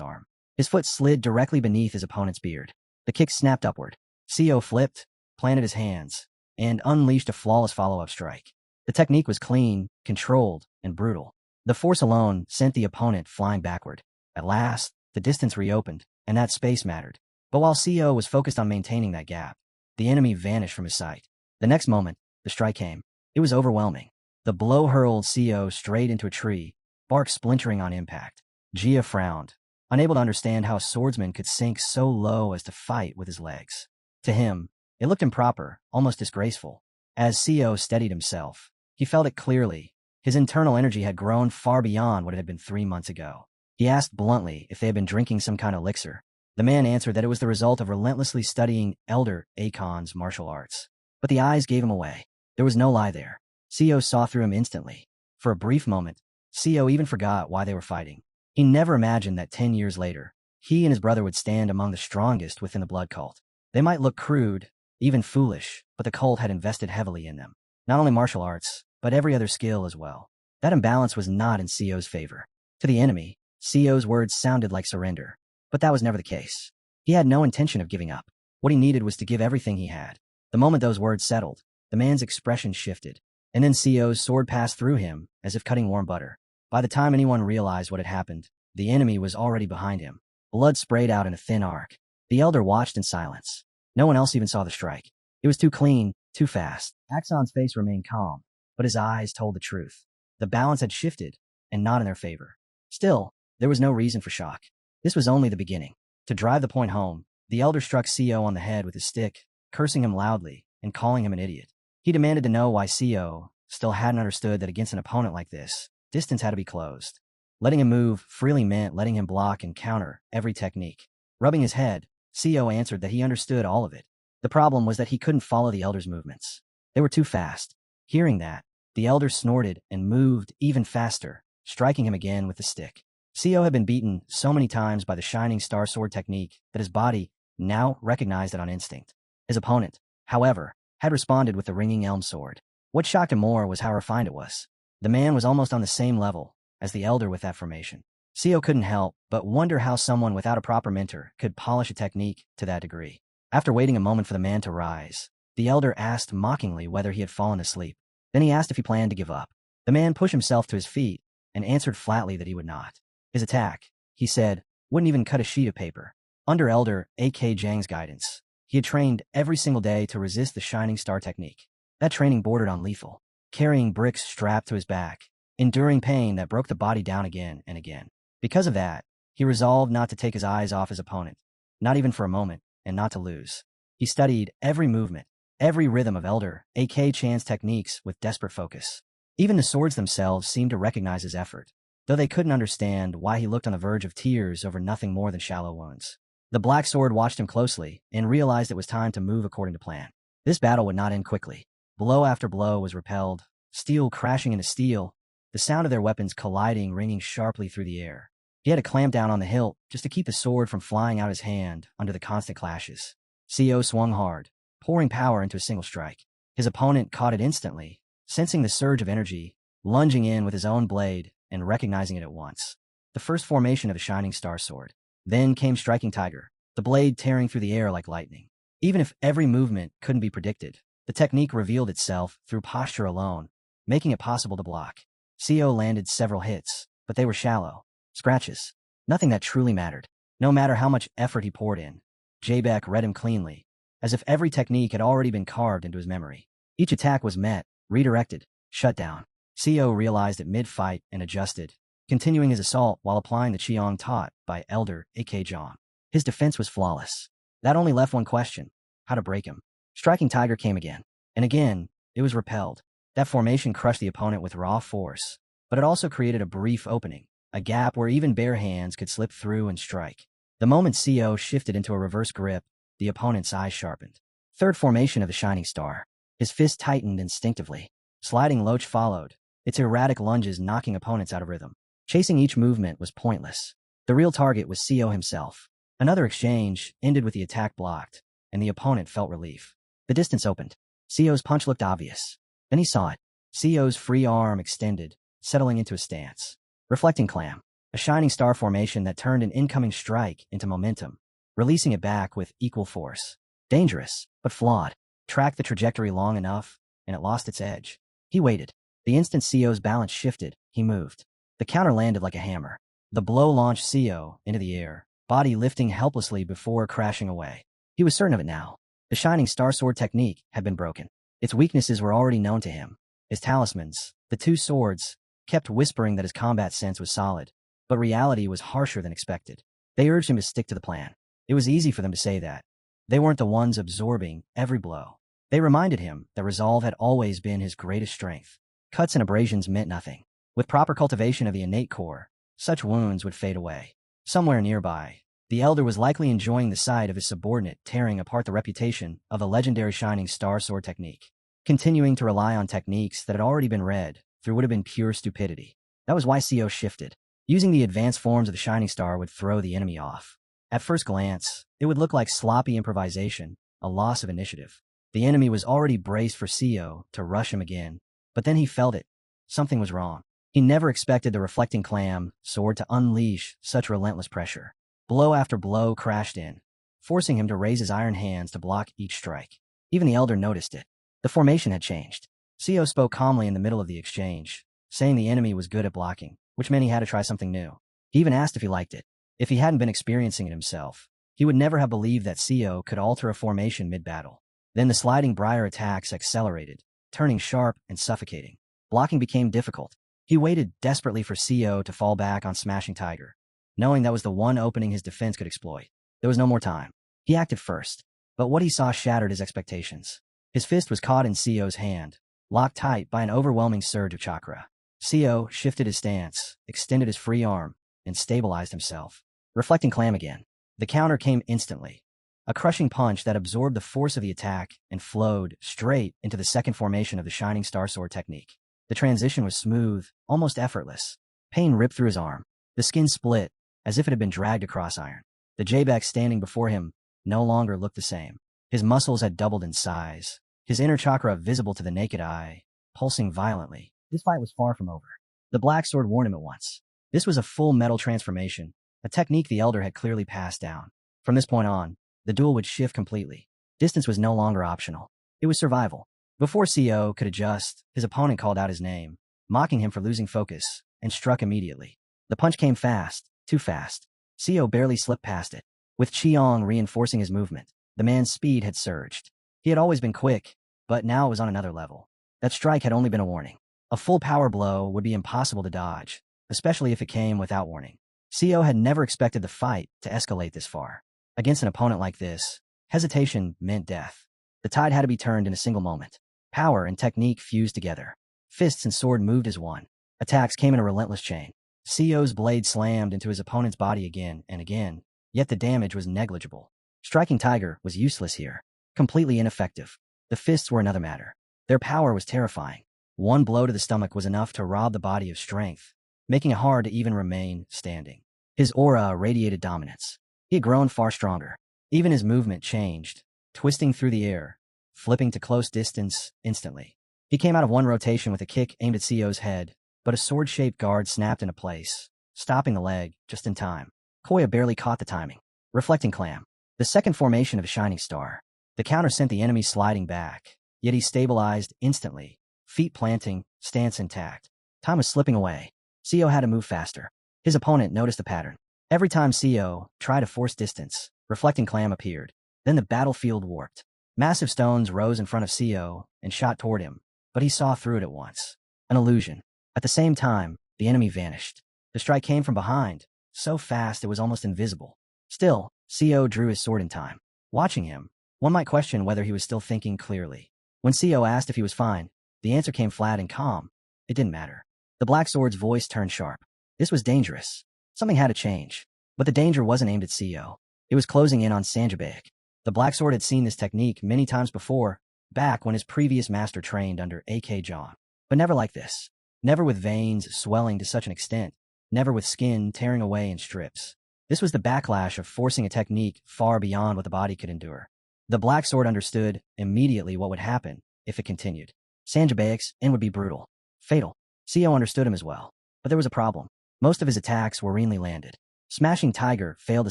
Speaker 1: arm. His foot slid directly beneath his opponent's beard. The kick snapped upward. Co flipped, planted his hands, and unleashed a flawless follow-up strike. The technique was clean, controlled, and brutal. The force alone sent the opponent flying backward. At last, the distance reopened, and that space mattered. But while CO was focused on maintaining that gap, the enemy vanished from his sight. The next moment, the strike came. It was overwhelming. The blow hurled CO straight into a tree, bark splintering on impact. Gia frowned, unable to understand how a swordsman could sink so low as to fight with his legs. To him, it looked improper, almost disgraceful. As CO steadied himself, he felt it clearly. His internal energy had grown far beyond what it had been 3 months ago. He asked bluntly if they had been drinking some kind of elixir. The man answered that it was the result of relentlessly studying Elder Akon's martial arts. But the eyes gave him away. There was no lie there. CO saw through him instantly. For a brief moment, CO even forgot why they were fighting. He never imagined that 10 years later, he and his brother would stand among the strongest within the blood cult. They might look crude, even foolish, but the cult had invested heavily in them. Not only martial arts, but every other skill as well. That imbalance was not in CO's favor. To the enemy, CO's words sounded like surrender. But that was never the case. He had no intention of giving up. What he needed was to give everything he had. The moment those words settled, the man's expression shifted, and then CO's sword passed through him as if cutting warm butter. By the time anyone realized what had happened, the enemy was already behind him. Blood sprayed out in a thin arc. The elder watched in silence. No one else even saw the strike. It was too clean, too fast. Axon's face remained calm, but his eyes told the truth. The balance had shifted, and not in their favor. Still, there was no reason for shock. This was only the beginning. To drive the point home, the elder struck CO on the head with his stick, cursing him loudly and calling him an idiot. He demanded to know why CO still hadn't understood that against an opponent like this, distance had to be closed. Letting him move freely meant letting him block and counter every technique. Rubbing his head, CO answered that he understood all of it. The problem was that he couldn't follow the elder's movements. They were too fast. Hearing that, the elder snorted and moved even faster, striking him again with the stick. CO had been beaten so many times by the Shining Star Sword technique that his body now recognized it on instinct. His opponent, however, had responded with the Ringing Elm Sword. What shocked him more was how refined it was. The man was almost on the same level as the elder with that formation. CO couldn't help but wonder how someone without a proper mentor could polish a technique to that degree. After waiting a moment for the man to rise, the elder asked mockingly whether he had fallen asleep. Then he asked if he planned to give up. The man pushed himself to his feet and answered flatly that he would not. His attack, he said, wouldn't even cut a sheet of paper. Under Elder A.K. Zhang's guidance, he had trained every single day to resist the Shining Star technique. That training bordered on lethal, carrying bricks strapped to his back, enduring pain that broke the body down again and again. Because of that, he resolved not to take his eyes off his opponent, not even for a moment, and not to lose. He studied every movement, every rhythm of Elder A.K. Chan's techniques with desperate focus. Even the swords themselves seemed to recognize his effort, though they couldn't understand why he looked on the verge of tears over nothing more than shallow wounds. The Black Sword watched him closely and realized it was time to move according to plan. This battle would not end quickly. Blow after blow was repelled, steel crashing into steel, the sound of their weapons colliding ringing sharply through the air. He had to clamp down on the hilt just to keep the sword from flying out his hand under the constant clashes. CO swung hard, pouring power into a single strike. His opponent caught it instantly, sensing the surge of energy, lunging in with his own blade and recognizing it at once. The first formation of the Shining Star Sword. Then came Striking Tiger, the blade tearing through the air like lightning. Even if every movement couldn't be predicted, the technique revealed itself through posture alone, making it possible to block. CO landed several hits, but they were shallow. Scratches. Nothing that truly mattered. No matter how much effort he poured in, Jabek read him cleanly, as if every technique had already been carved into his memory. Each attack was met, redirected, shut down. CO realized it mid-fight and adjusted, continuing his assault while applying the Qiong taught by Elder A.K. Zhang. His defense was flawless. That only left one question: how to break him. Striking Tiger came again, and again, it was repelled. That formation crushed the opponent with raw force, but it also created a brief opening, a gap where even bare hands could slip through and strike. The moment CO shifted into a reverse grip, the opponent's eyes sharpened. Third formation of the Shining Star. His fist tightened instinctively. Sliding Loach followed, its erratic lunges knocking opponents out of rhythm. Chasing each movement was pointless. The real target was CO himself. Another exchange ended with the attack blocked, and the opponent felt relief. The distance opened. CO's punch looked obvious. Then he saw it. CO's free arm extended, settling into a stance. Reflecting Clam, a Shining Star formation that turned an incoming strike into momentum, releasing it back with equal force. Dangerous, but flawed. tracked the trajectory long enough, and it lost its edge. He waited. The instant Sio's balance shifted, he moved. The counter landed like a hammer. The blow launched Sio into the air, body lifting helplessly before crashing away. He was certain of it now. The Shining Star Sword technique had been broken. Its weaknesses were already known to him. His talismans, the two swords, kept whispering that his combat sense was solid, but reality was harsher than expected. They urged him to stick to the plan. It was easy for them to say that. They weren't the ones absorbing every blow. They reminded him that resolve had always been his greatest strength. Cuts and abrasions meant nothing. With proper cultivation of the innate core, such wounds would fade away. Somewhere nearby, the elder was likely enjoying the sight of his subordinate tearing apart the reputation of the legendary Shining Star Sword technique. Continuing to rely on techniques that had already been read through would have been pure stupidity. That was why Sio shifted. Using the advanced forms of the Shining Star would throw the enemy off. At first glance, it would look like sloppy improvisation, a loss of initiative. The enemy was already braced for Sio to rush him again, but then he felt it. Something was wrong. He never expected the reflecting clam sword to unleash such relentless pressure. Blow after blow crashed in, forcing him to raise his iron hands to block each strike. Even the elder noticed it. The formation had changed. Sio spoke calmly in the middle of the exchange, saying the enemy was good at blocking, which meant he had to try something new. He even asked if he liked it. If he hadn't been experiencing it himself, he would never have believed that Sio could alter a formation mid-battle. Then the sliding briar attacks accelerated, turning sharp and suffocating. Blocking became difficult. He waited desperately for Sio to fall back on Smashing Tiger, knowing that was the one opening his defense could exploit. There was no more time. He acted first, but what he saw shattered his expectations. His fist was caught in Sio's hand, locked tight by an overwhelming surge of chakra. Sio shifted his stance, extended his free arm, and stabilized himself. Reflecting clam again. The counter came instantly. A crushing punch that absorbed the force of the attack and flowed straight into the second formation of the Shining Star Sword technique. The transition was smooth, almost effortless. Pain ripped through his arm. The skin split, as if it had been dragged across iron. The Jabek standing before him no longer looked the same. His muscles had doubled in size, his inner chakra visible to the naked eye, pulsing violently. This fight was far from over. The black sword warned him at once. This was a full metal transformation, a technique the elder had clearly passed down. From this point on, the duel would shift completely. Distance was no longer optional. It was survival. Before Sio could adjust, his opponent called out his name, mocking him for losing focus, and struck immediately. The punch came fast, too fast. Sio barely slipped past it. With Chiong reinforcing his movement, the man's speed had surged. He had always been quick, but now it was on another level. That strike had only been a warning. A full power blow would be impossible to dodge, especially if it came without warning. Sio had never expected the fight to escalate this far. Against an opponent like this, hesitation meant death. The tide had to be turned in a single moment. Power and technique fused together. Fists and sword moved as one. Attacks came in a relentless chain. Sio's blade slammed into his opponent's body again and again, yet the damage was negligible. Striking Tiger was useless here. Completely ineffective. The fists were another matter. Their power was terrifying. One blow to the stomach was enough to rob the body of strength, making it hard to even remain standing. His aura radiated dominance. He had grown far stronger. Even his movement changed, twisting through the air, flipping to close distance instantly. He came out of one rotation with a kick aimed at Sio's head, but a sword-shaped guard snapped into place, stopping the leg just in time. Koya barely caught the timing. Reflecting clam. The second formation of a shining star. The counter sent the enemy sliding back, yet he stabilized instantly, feet planting, stance intact. Time was slipping away. Sio had to move faster. His opponent noticed the pattern. Every time Sio tried to force distance, reflecting clam appeared. Then the battlefield warped. Massive stones rose in front of Sio and shot toward him, but he saw through it at once. An illusion. At the same time, the enemy vanished. The strike came from behind, so fast it was almost invisible. Still, Sio drew his sword in time. Watching him, one might question whether he was still thinking clearly. When Sio asked if he was fine, the answer came flat and calm. It didn't matter. The black sword's voice turned sharp. This was dangerous. Something had to change. But the danger wasn't aimed at Sio. It was closing in on Sanjabaek. The black sword had seen this technique many times before, back when his previous master trained under A.K. John. But never like this. Never with veins swelling to such an extent. Never with skin tearing away in strips. This was the backlash of forcing a technique far beyond what the body could endure. The black sword understood immediately what would happen if it continued. Sanjabaek's end would be brutal. Fatal. Sio understood him as well. But there was a problem. Most of his attacks were meanly landed. Smashing Tiger failed to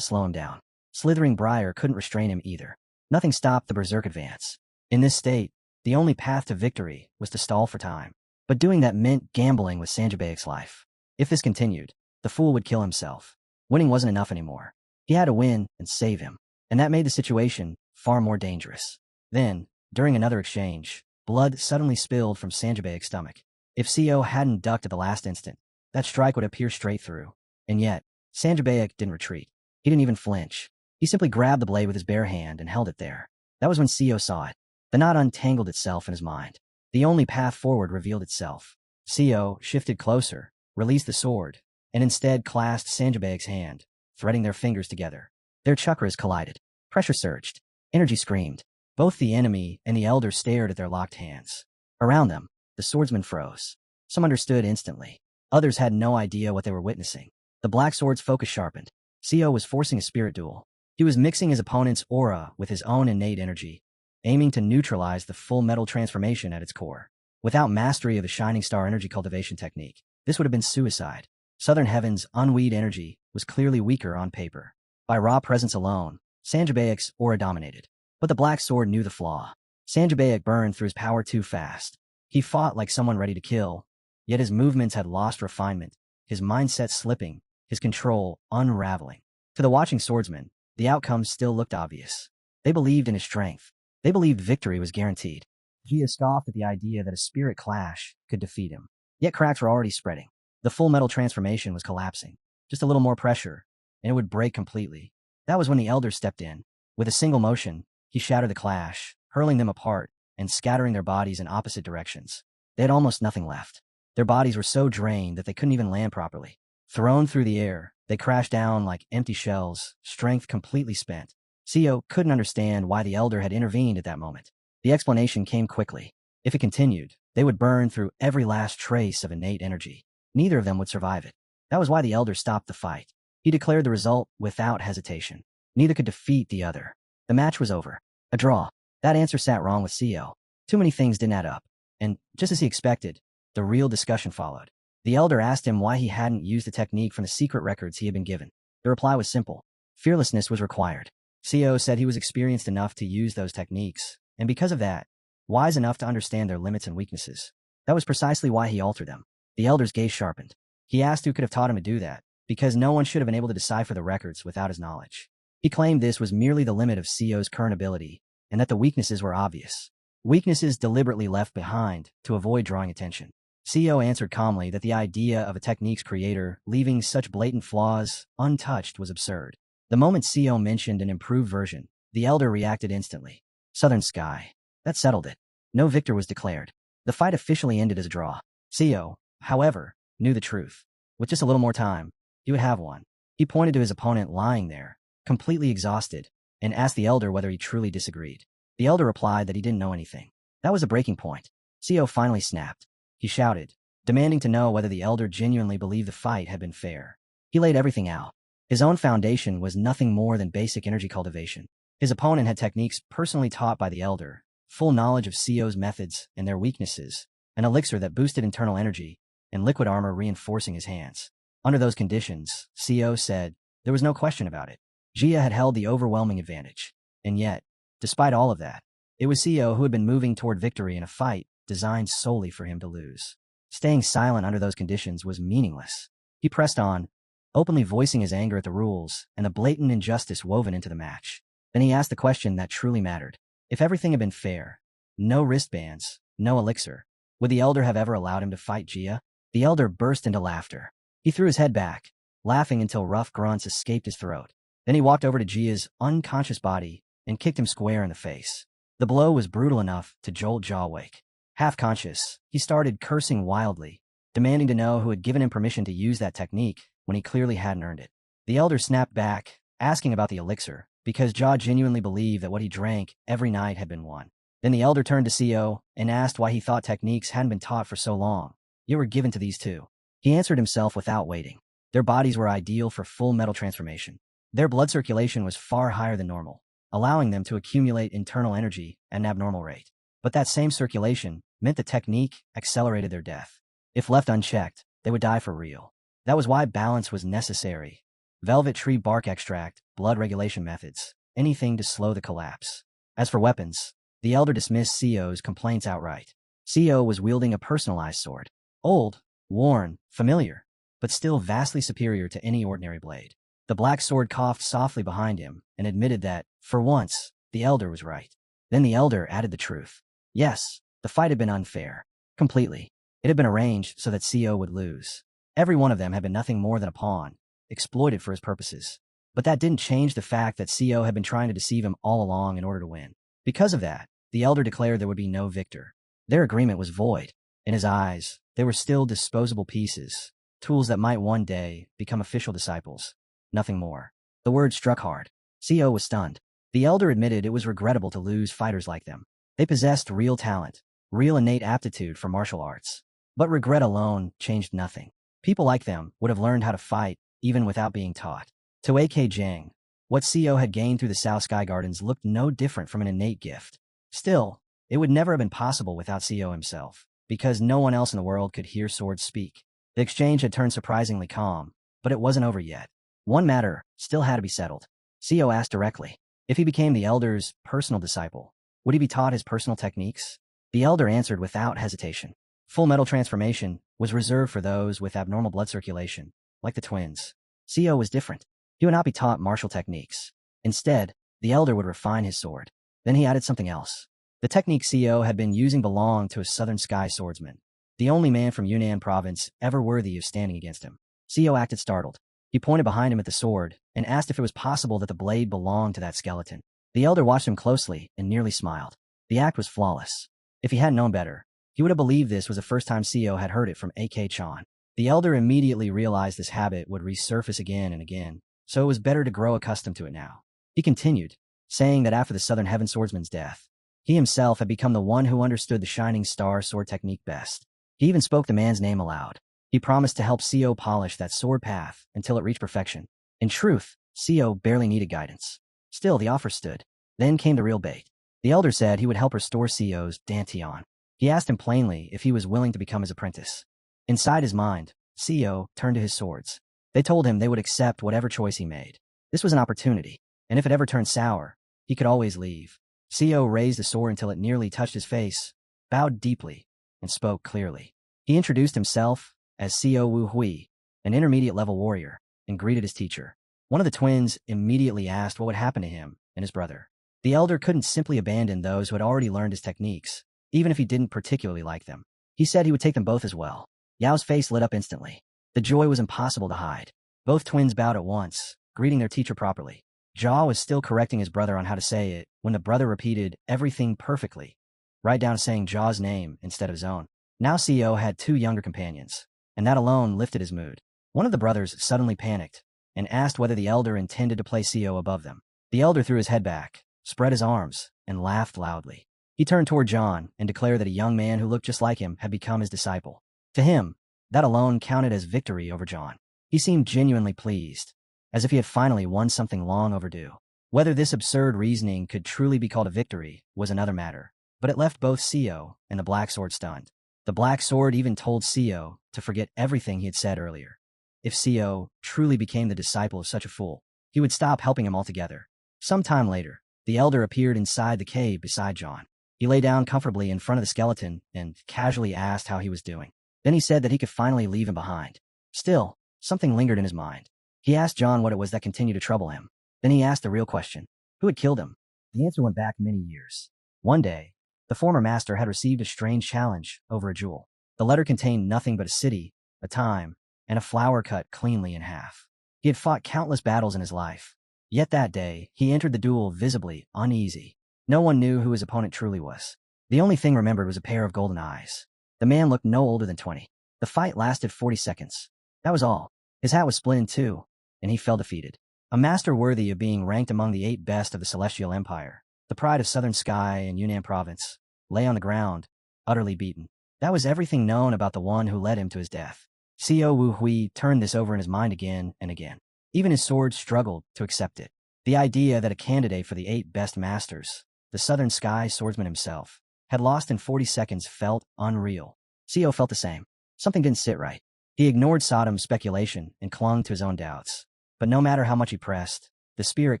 Speaker 1: slow him down. Slithering Briar couldn't restrain him either. Nothing stopped the berserk advance. In this state, the only path to victory was to stall for time. But doing that meant gambling with Sanjabayek's life. If this continued, the fool would kill himself. Winning wasn't enough anymore. He had to win and save him. And that made the situation far more dangerous. Then, during another exchange, blood suddenly spilled from Sanjabayek's stomach. If CO hadn't ducked at the last instant, that strike would have pierced straight through. And yet, Sanjabayek didn't retreat. He didn't even flinch. He simply grabbed the blade with his bare hand and held it there. That was when CO saw it. The knot untangled itself in his mind. The only path forward revealed itself. CO shifted closer, released the sword, and instead clasped Sanjabayek's hand, threading their fingers together. Their chakras collided. Pressure surged. Energy screamed. Both the enemy and the elder stared at their locked hands. Around them, the swordsmen froze. Some understood instantly. Others had no idea what they were witnessing. The black sword's focus sharpened. CO was forcing a spirit duel. He was mixing his opponent's aura with his own innate energy, aiming to neutralize the full metal transformation at its core. Without mastery of the Shining Star energy cultivation technique, this would have been suicide. Southern Heaven's unweed energy was clearly weaker on paper. By raw presence alone, Sanjabayek's aura dominated. But the black sword knew the flaw. Sanjabayek burned through his power too fast. He fought like someone ready to kill, yet his movements had lost refinement, his mindset slipping, his control unraveling. To the watching swordsmen, the outcome still looked obvious. They believed in his strength. They believed victory was guaranteed. Jia scoffed at the idea that a spirit clash could defeat him. Yet cracks were already spreading. The full metal transformation was collapsing. Just a little more pressure, and it would break completely. That was when the elder stepped in. With a single motion, he shattered the clash, hurling them apart and scattering their bodies in opposite directions. They had almost nothing left. Their bodies were so drained that they couldn't even land properly. Thrown through the air, they crashed down like empty shells, strength completely spent. CO couldn't understand why the elder had intervened at that moment. The explanation came quickly. If it continued, they would burn through every last trace of innate energy. Neither of them would survive it. That was why the elder stopped the fight. He declared the result without hesitation. Neither could defeat the other. The match was over. A draw. That answer sat wrong with CO. Too many things didn't add up. And, just as he expected, the real discussion followed. The elder asked him why he hadn't used the technique from the secret records he had been given. The reply was simple. Fearlessness was required. CO said he was experienced enough to use those techniques, and because of that, wise enough to understand their limits and weaknesses. That was precisely why he altered them. The elder's gaze sharpened. He asked who could have taught him to do that, because no one should have been able to decipher the records without his knowledge. He claimed this was merely the limit of CO's current ability, and that the weaknesses were obvious. Weaknesses deliberately left behind to avoid drawing attention. CO answered calmly that the idea of a technique's creator leaving such blatant flaws untouched was absurd. The moment CO mentioned an improved version, the elder reacted instantly. Southern Sky. That settled it. No victor was declared. The fight officially ended as a draw. CO, however, knew the truth. With just a little more time, he would have one. He pointed to his opponent lying there, completely exhausted, and asked the elder whether he truly disagreed. The elder replied that he didn't know anything. That was a breaking point. CO finally snapped. He shouted, demanding to know whether the elder genuinely believed the fight had been fair. He laid everything out. His own foundation was nothing more than basic energy cultivation. His opponent had techniques personally taught by the elder, full knowledge of CO's methods and their weaknesses, an elixir that boosted internal energy, and liquid armor reinforcing his hands. Under those conditions, CO said, there was no question about it. Jia had held the overwhelming advantage. And yet, despite all of that, it was CO who had been moving toward victory in a fight designed solely for him to lose. Staying silent under those conditions was meaningless. He pressed on, openly voicing his anger at the rules and the blatant injustice woven into the match. Then he asked the question that truly mattered. If everything had been fair, no wristbands, no elixir, would the elder have ever allowed him to fight Jia? The elder burst into laughter. He threw his head back, laughing until rough grunts escaped his throat. Then he walked over to Jia's unconscious body and kicked him square in the face. The blow was brutal enough to jolt Jia awake. Half conscious, he started cursing wildly, demanding to know who had given him permission to use that technique when he clearly hadn't earned it. The elder snapped back, asking about the elixir, because Jia genuinely believed that what he drank every night had been won. Then the elder turned to CO and asked why he thought techniques hadn't been taught for so long, yet were given to these two. He answered himself without waiting. Their bodies were ideal for full metal transformation. Their blood circulation was far higher than normal, allowing them to accumulate internal energy at an abnormal rate. But that same circulation meant the technique accelerated their death. If left unchecked, they would die for real. That was why balance was necessary. Velvet tree bark extract, blood regulation methods, anything to slow the collapse. As for weapons, The elder dismissed Seo's complaints outright. Seo was wielding a personalized sword. Old, worn, familiar, but still vastly superior to any ordinary blade. The black sword coughed softly behind him and admitted that, for once, the elder was right. Then the elder added the truth. Yes, the fight had been unfair. Completely. It had been arranged so that Seo would lose. Every one of them had been nothing more than a pawn, exploited for his purposes. But that didn't change the fact that Seo had been trying to deceive him all along in order to win. Because of that, the elder declared there would be no victor. Their agreement was void. In his eyes, they were still disposable pieces, tools that might one day become official disciples. Nothing more. The word struck hard. Seo was stunned. The elder admitted it was regrettable to lose fighters like them. They possessed real talent, real innate aptitude for martial arts. But regret alone changed nothing. People like them would have learned how to fight, even without being taught. To A.K. Jang, what Seo had gained through the South Sky Gardens looked no different from an innate gift. Still, it would never have been possible without Seo himself, because no one else in the world could hear swords speak. The exchange had turned surprisingly calm, but it wasn't over yet. One matter still had to be settled. Seo asked directly. If he became the elder's personal disciple, would he be taught his personal techniques? The elder answered without hesitation. Full metal transformation was reserved for those with abnormal blood circulation, like the twins. Seo was different. He would not be taught martial techniques. Instead, the elder would refine his sword. Then he added something else. The technique Seo had been using belonged to a Southern Sky swordsman, the only man from Yunnan province ever worthy of standing against him. Seo acted startled. He pointed behind him at the sword and asked if it was possible that the blade belonged to that skeleton. The elder watched him closely and nearly smiled. The act was flawless. If he hadn't known better, he would have believed this was the first time Seo had heard it from A.K. Chan. The elder immediately realized this habit would resurface again and again, so it was better to grow accustomed to it now. He continued, saying that after the Southern Heaven Swordsman's death, he himself had become the one who understood the Shining Star sword technique best. He even spoke the man's name aloud. He promised to help Seo polish that sword path until it reached perfection. In truth, Seo barely needed guidance. Still, the offer stood. Then came the real bait. The elder said he would help restore Seo's dantian. He asked him plainly if he was willing to become his apprentice. Inside his mind, Seo turned to his swords. They told him they would accept whatever choice he made. This was an opportunity, and if it ever turned sour, he could always leave. Seo raised the sword until it nearly touched his face, bowed deeply, and spoke clearly. He introduced himself as Seo Wu Hui, an intermediate-level warrior, and greeted his teacher. One of the twins immediately asked what would happen to him and his brother. The elder couldn't simply abandon those who had already learned his techniques, even if he didn't particularly like them. He said he would take them both as well. Yao's face lit up instantly. The joy was impossible to hide. Both twins bowed at once, greeting their teacher properly. Jia was still correcting his brother on how to say it when the brother repeated everything perfectly, right down to saying Jia's name instead of his own. Now Seo had two younger companions, and that alone lifted his mood. One of the brothers suddenly panicked and asked whether the elder intended to place Seo above them. The elder threw his head back, spread his arms, and laughed loudly. He turned toward John and declared that a young man who looked just like him had become his disciple. To him, that alone counted as victory over John. He seemed genuinely pleased, as if he had finally won something long overdue. Whether this absurd reasoning could truly be called a victory was another matter, but it left both Seo and the Black Sword stunned. The Black Sword even told Seo to forget everything he had said earlier. If Seo truly became the disciple of such a fool, he would stop helping him altogether. Some time later, the elder appeared inside the cave beside John. He lay down comfortably in front of the skeleton and casually asked how he was doing. Then he said that he could finally leave him behind. Still, something lingered in his mind. He asked John what it was that continued to trouble him. Then he asked the real question. Who had killed him? The answer went back many years. One day, the former master had received a strange challenge over a jewel. The letter contained nothing but a city, a time, and a flower cut cleanly in half. He had fought countless battles in his life. Yet that day, he entered the duel visibly uneasy. No one knew who his opponent truly was. The only thing remembered was a pair of golden eyes. The man looked no older than 20. The fight lasted 40 seconds. That was all. His hat was split in two, and he fell defeated. A master worthy of being ranked among the 8 best of the Celestial Empire, the pride of Southern Sky and Yunnan Province, lay on the ground, utterly beaten. That was everything known about the one who led him to his death. Seo Wu Hui turned this over in his mind again and again. Even his sword struggled to accept it. The idea that a candidate for the 8 best masters, the Southern Sky swordsman himself, had lost in 40 seconds felt unreal. Seo felt the same. Something didn't sit right. He ignored Sodom's speculation and clung to his own doubts. But no matter how much he pressed, the spirit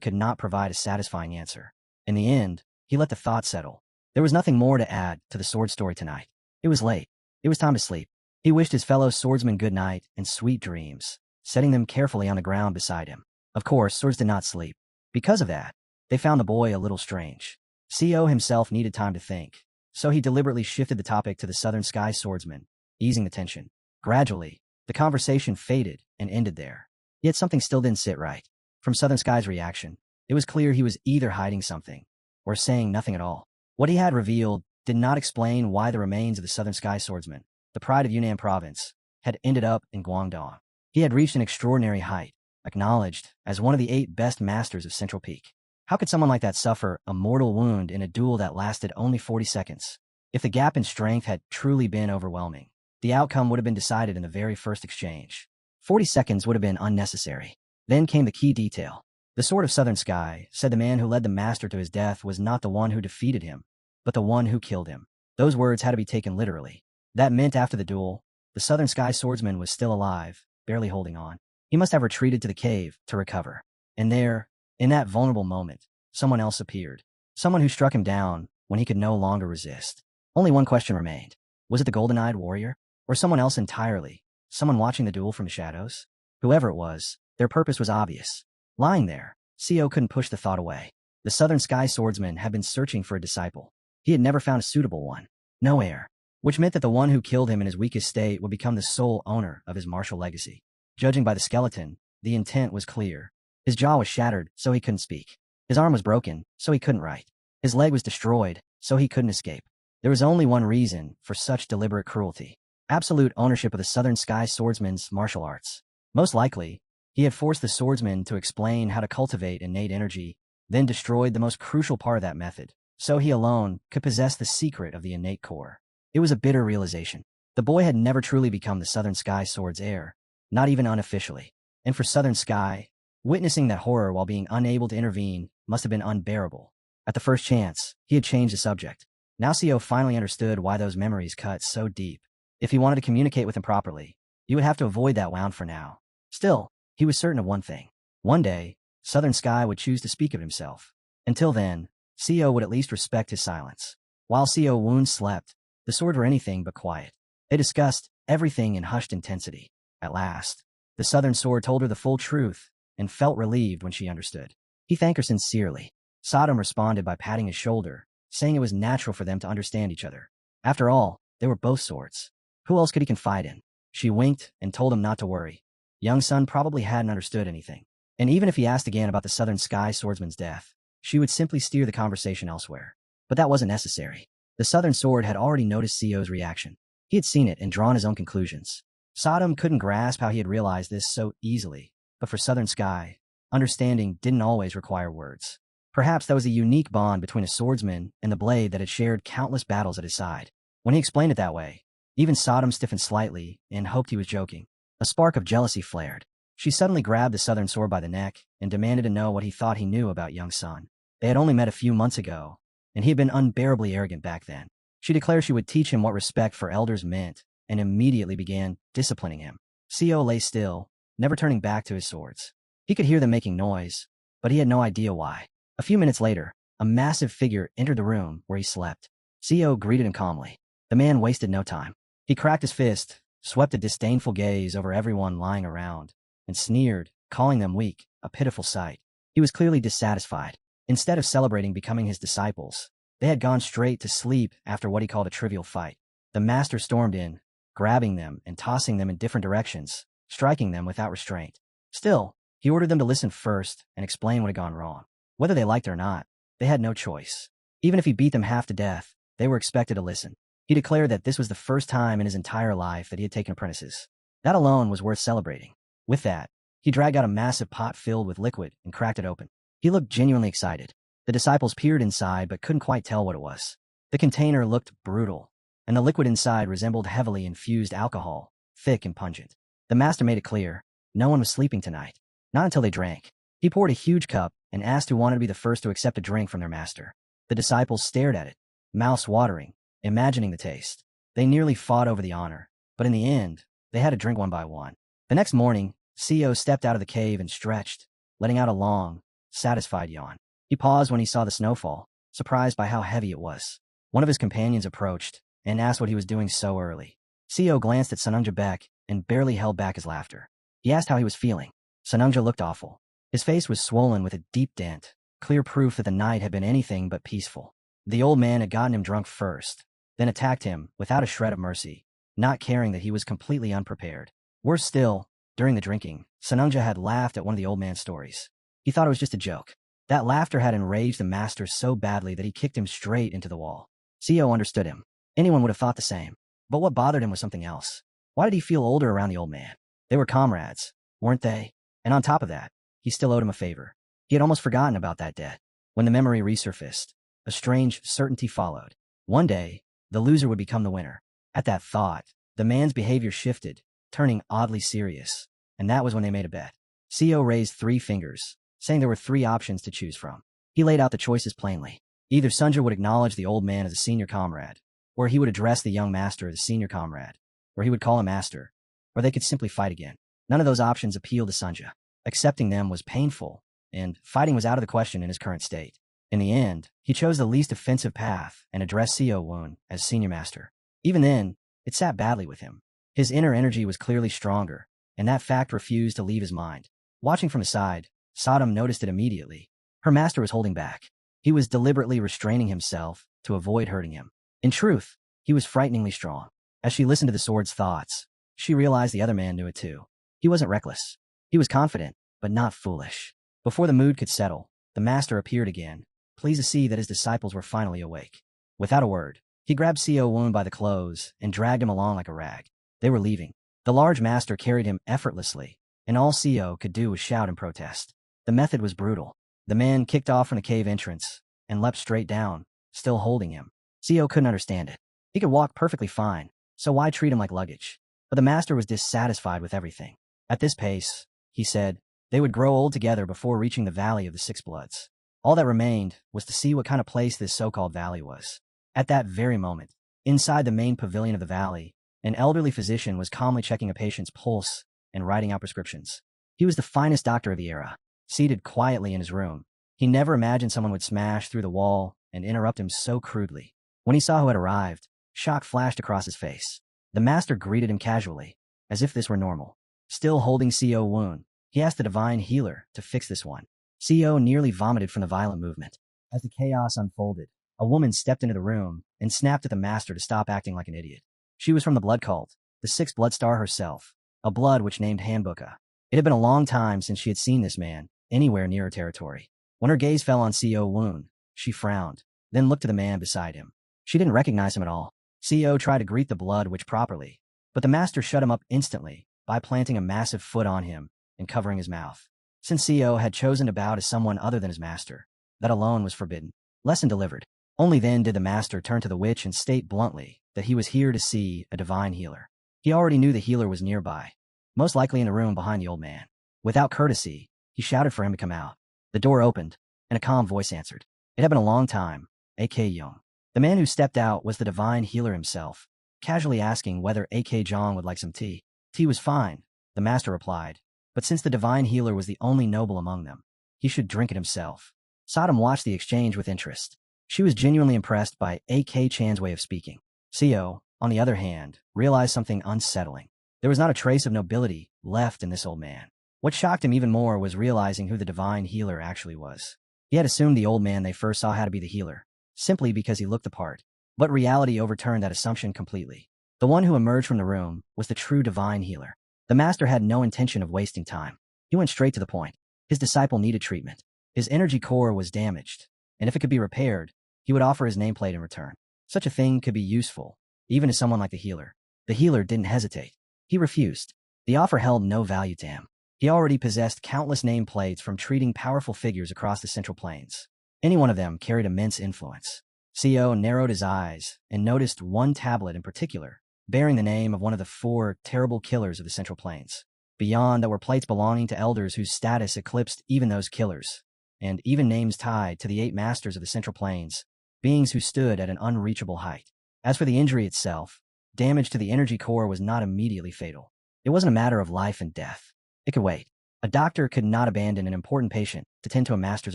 Speaker 1: could not provide a satisfying answer. In the end, he let the thought settle. There was nothing more to add to the sword story tonight. It was late. It was time to sleep. He wished his fellow swordsman good night and sweet dreams, setting them carefully on the ground beside him. Of course, swords did not sleep. Because of that, they found the boy a little strange. CO himself needed time to think, so he deliberately shifted the topic to the Southern Sky swordsman, easing the tension. Gradually, the conversation faded and ended there. Yet something still didn't sit right. From Southern Sky's reaction, it was clear he was either hiding something or saying nothing at all. What he had revealed did not explain why the remains of the Southern Sky swordsman, the pride of Yunnan province, had ended up in Guangdong. He had reached an extraordinary height, acknowledged as one of the 8 best masters of Central Peak. How could someone like that suffer a mortal wound in a duel that lasted only 40 seconds? If the gap in strength had truly been overwhelming, the outcome would have been decided in the very first exchange. 40 seconds would have been unnecessary. Then came the key detail. The Sword of Southern Sky said the man who led the master to his death was not the one who defeated him, but the one who killed him. Those words had to be taken literally. That meant after the duel, the Southern Sky swordsman was still alive, barely holding on. He must have retreated to the cave to recover. And there, in that vulnerable moment, someone else appeared. Someone who struck him down when he could no longer resist. Only one question remained. Was it the golden-eyed warrior? Or someone else entirely? Someone watching the duel from the shadows? Whoever it was, their purpose was obvious. Lying there, CO couldn't push the thought away. The Southern Sky swordsman had been searching for a disciple. He had never found a suitable one. No heir. Which meant that the one who killed him in his weakest state would become the sole owner of his martial legacy. Judging by the skeleton, the intent was clear. His jaw was shattered, so he couldn't speak. His arm was broken, so he couldn't write. His leg was destroyed, so he couldn't escape. There was only one reason for such deliberate cruelty. Absolute ownership of the Southern Sky swordsman's martial arts. Most likely, he had forced the swordsman to explain how to cultivate innate energy, then destroyed the most crucial part of that method, so he alone could possess the secret of the innate core. It was a bitter realization. The boy had never truly become the Southern Sky sword's heir, not even unofficially. And for Southern Sky, witnessing that horror while being unable to intervene must have been unbearable. At the first chance, he had changed the subject. Now CO finally understood why those memories cut so deep. If he wanted to communicate with him properly, he would have to avoid that wound for now. Still, he was certain of one thing. One day, Southern Sky would choose to speak of himself. Until then, CO would at least respect his silence. While CO wounds slept, the sword were anything but quiet. They discussed everything in hushed intensity. At last, the Southern Sword told her the full truth and felt relieved when she understood. He thanked her sincerely. Sodom responded by patting his shoulder, saying it was natural for them to understand each other. After all, they were both swords. Who else could he confide in? She winked and told him not to worry. Young Sun probably hadn't understood anything. And even if he asked again about the Southern Sky swordsman's death, she would simply steer the conversation elsewhere. But that wasn't necessary. The Southern Sword had already noticed CO's reaction. He had seen it and drawn his own conclusions. Sodom couldn't grasp how he had realized this so easily, but for Southern Sky, understanding didn't always require words. Perhaps that was a unique bond between a swordsman and the blade that had shared countless battles at his side. When he explained it that way, even Sodom stiffened slightly and hoped he was joking. A spark of jealousy flared. She suddenly grabbed the Southern Sword by the neck and demanded to know what he thought he knew about young Sun. They had only met a few months ago, and he had been unbearably arrogant back then. She declared she would teach him what respect for elders meant and immediately began disciplining him. CO lay still, never turning back to his swords. He could hear them making noise, but he had no idea why. A few minutes later, a massive figure entered the room where he slept. CO greeted him calmly. The man wasted no time. He cracked his fist, swept a disdainful gaze over everyone lying around, and sneered, calling them weak, a pitiful sight. He was clearly dissatisfied. Instead of celebrating becoming his disciples, they had gone straight to sleep after what he called a trivial fight. The master stormed in, grabbing them and tossing them in different directions, striking them without restraint. Still, he ordered them to listen first and explain what had gone wrong. Whether they liked it or not, they had no choice. Even if he beat them half to death, they were expected to listen. He declared that this was the first time in his entire life that he had taken apprentices. That alone was worth celebrating. With that, he dragged out a massive pot filled with liquid and cracked it open. He looked genuinely excited. The disciples peered inside but couldn't quite tell what it was. The container looked brutal, and the liquid inside resembled heavily infused alcohol, thick and pungent. The master made it clear, no one was sleeping tonight. Not until they drank. He poured a huge cup and asked who wanted to be the first to accept a drink from their master. The disciples stared at it, mouths watering, imagining the taste. They nearly fought over the honor, but in the end, they had to drink one by one. The next morning, CO stepped out of the cave and stretched, letting out a long, satisfied yawn. He paused when he saw the snowfall, surprised by how heavy it was. One of his companions approached and asked what he was doing so early. Seo glanced at Sanungja Baek and barely held back his laughter. He asked how he was feeling. Sanungja looked awful. His face was swollen with a deep dent, clear proof that the night had been anything but peaceful. The old man had gotten him drunk first, then attacked him without a shred of mercy, not caring that he was completely unprepared. Worse still, during the drinking, Sanungja had laughed at one of the old man's stories. He thought it was just a joke. That laughter had enraged the master so badly that he kicked him straight into the wall. Seo understood him. Anyone would have thought the same. But what bothered him was something else. Why did he feel older around the old man? They were comrades, weren't they? And on top of that, he still owed him a favor. He had almost forgotten about that debt. When the memory resurfaced, a strange certainty followed. One day, the loser would become the winner. At that thought, the man's behavior shifted, turning oddly serious. And that was when they made a bet. Seo raised 3 fingers, saying there were 3 options to choose from. He laid out the choices plainly. Either Sunja would acknowledge the old man as a senior comrade, or he would address the young master as a senior comrade, or he would call him master, or they could simply fight again. None of those options appealed to Sunja. Accepting them was painful, and fighting was out of the question in his current state. In the end, he chose the least offensive path and addressed Seo Woon as senior master. Even then, it sat badly with him. His inner energy was clearly stronger, and that fact refused to leave his mind. Watching from the side, Sodom noticed it immediately. Her master was holding back. He was deliberately restraining himself to avoid hurting him. In truth, he was frighteningly strong. As she listened to the sword's thoughts, she realized the other man knew it too. He wasn't reckless. He was confident, but not foolish. Before the mood could settle, the master appeared again, pleased to see that his disciples were finally awake. Without a word, he grabbed Seo Woon by the clothes and dragged him along like a rag. They were leaving. The large master carried him effortlessly, and all Seo could do was shout in protest. The method was brutal. The man kicked off from the cave entrance and leapt straight down, still holding him. Seo couldn't understand it. He could walk perfectly fine, so why treat him like luggage? But the master was dissatisfied with everything. At this pace, he said, they would grow old together before reaching the Valley of the Six Bloods. All that remained was to see what kind of place this so-called valley was. At that very moment, inside the main pavilion of the valley, an elderly physician was calmly checking a patient's pulse and writing out prescriptions. He was the finest doctor of the era, seated quietly in his room. He never imagined someone would smash through the wall and interrupt him so crudely. When he saw who had arrived, shock flashed across his face. The master greeted him casually, as if this were normal. Still holding Seo Woon, he asked the divine healer to fix this one. Seo nearly vomited from the violent movement. As the chaos unfolded, a woman stepped into the room and snapped at the master to stop acting like an idiot. She was from the blood cult, the Sixth Blood Star herself, a blood which named Hanbuka. It had been a long time since she had seen this man anywhere near her territory. When her gaze fell on Seo Woon, she frowned, then looked to the man beside him. She didn't recognize him at all. Seo tried to greet the blood witch properly, but the master shut him up instantly by planting a massive foot on him and covering his mouth. Since Seo had chosen to bow to someone other than his master, that alone was forbidden. Lesson delivered. Only then did the master turn to the witch and state bluntly that he was here to see a divine healer. He already knew the healer was nearby, most likely in the room behind the old man. Without courtesy, he shouted for him to come out. The door opened, and a calm voice answered. It had been a long time, A.K. Young. The man who stepped out was the divine healer himself, casually asking whether A.K. Jong would like some tea. Tea was fine, the master replied, but since the divine healer was the only noble among them, he should drink it himself. Sodom watched the exchange with interest. She was genuinely impressed by A.K. Chan's way of speaking. Seo, on the other hand, realized something unsettling. There was not a trace of nobility left in this old man. What shocked him even more was realizing who the divine healer actually was. He had assumed the old man they first saw had to be the healer, simply because he looked the part. But reality overturned that assumption completely. The one who emerged from the room was the true divine healer. The master had no intention of wasting time. He went straight to the point. His disciple needed treatment. His energy core was damaged, and if it could be repaired, he would offer his nameplate in return. Such a thing could be useful, even to someone like the healer. The healer didn't hesitate. He refused. The offer held no value to him. He already possessed countless nameplates from treating powerful figures across the Central Plains. Any one of them carried immense influence. Seo narrowed his eyes and noticed one tablet in particular, bearing the name of one of the 4 terrible killers of the Central Plains. Beyond, there were plates belonging to elders whose status eclipsed even those killers, and even names tied to the 8 masters of the Central Plains, beings who stood at an unreachable height. As for the injury itself, damage to the energy core was not immediately fatal. It wasn't a matter of life and death. It could wait. A doctor could not abandon an important patient to tend to a master's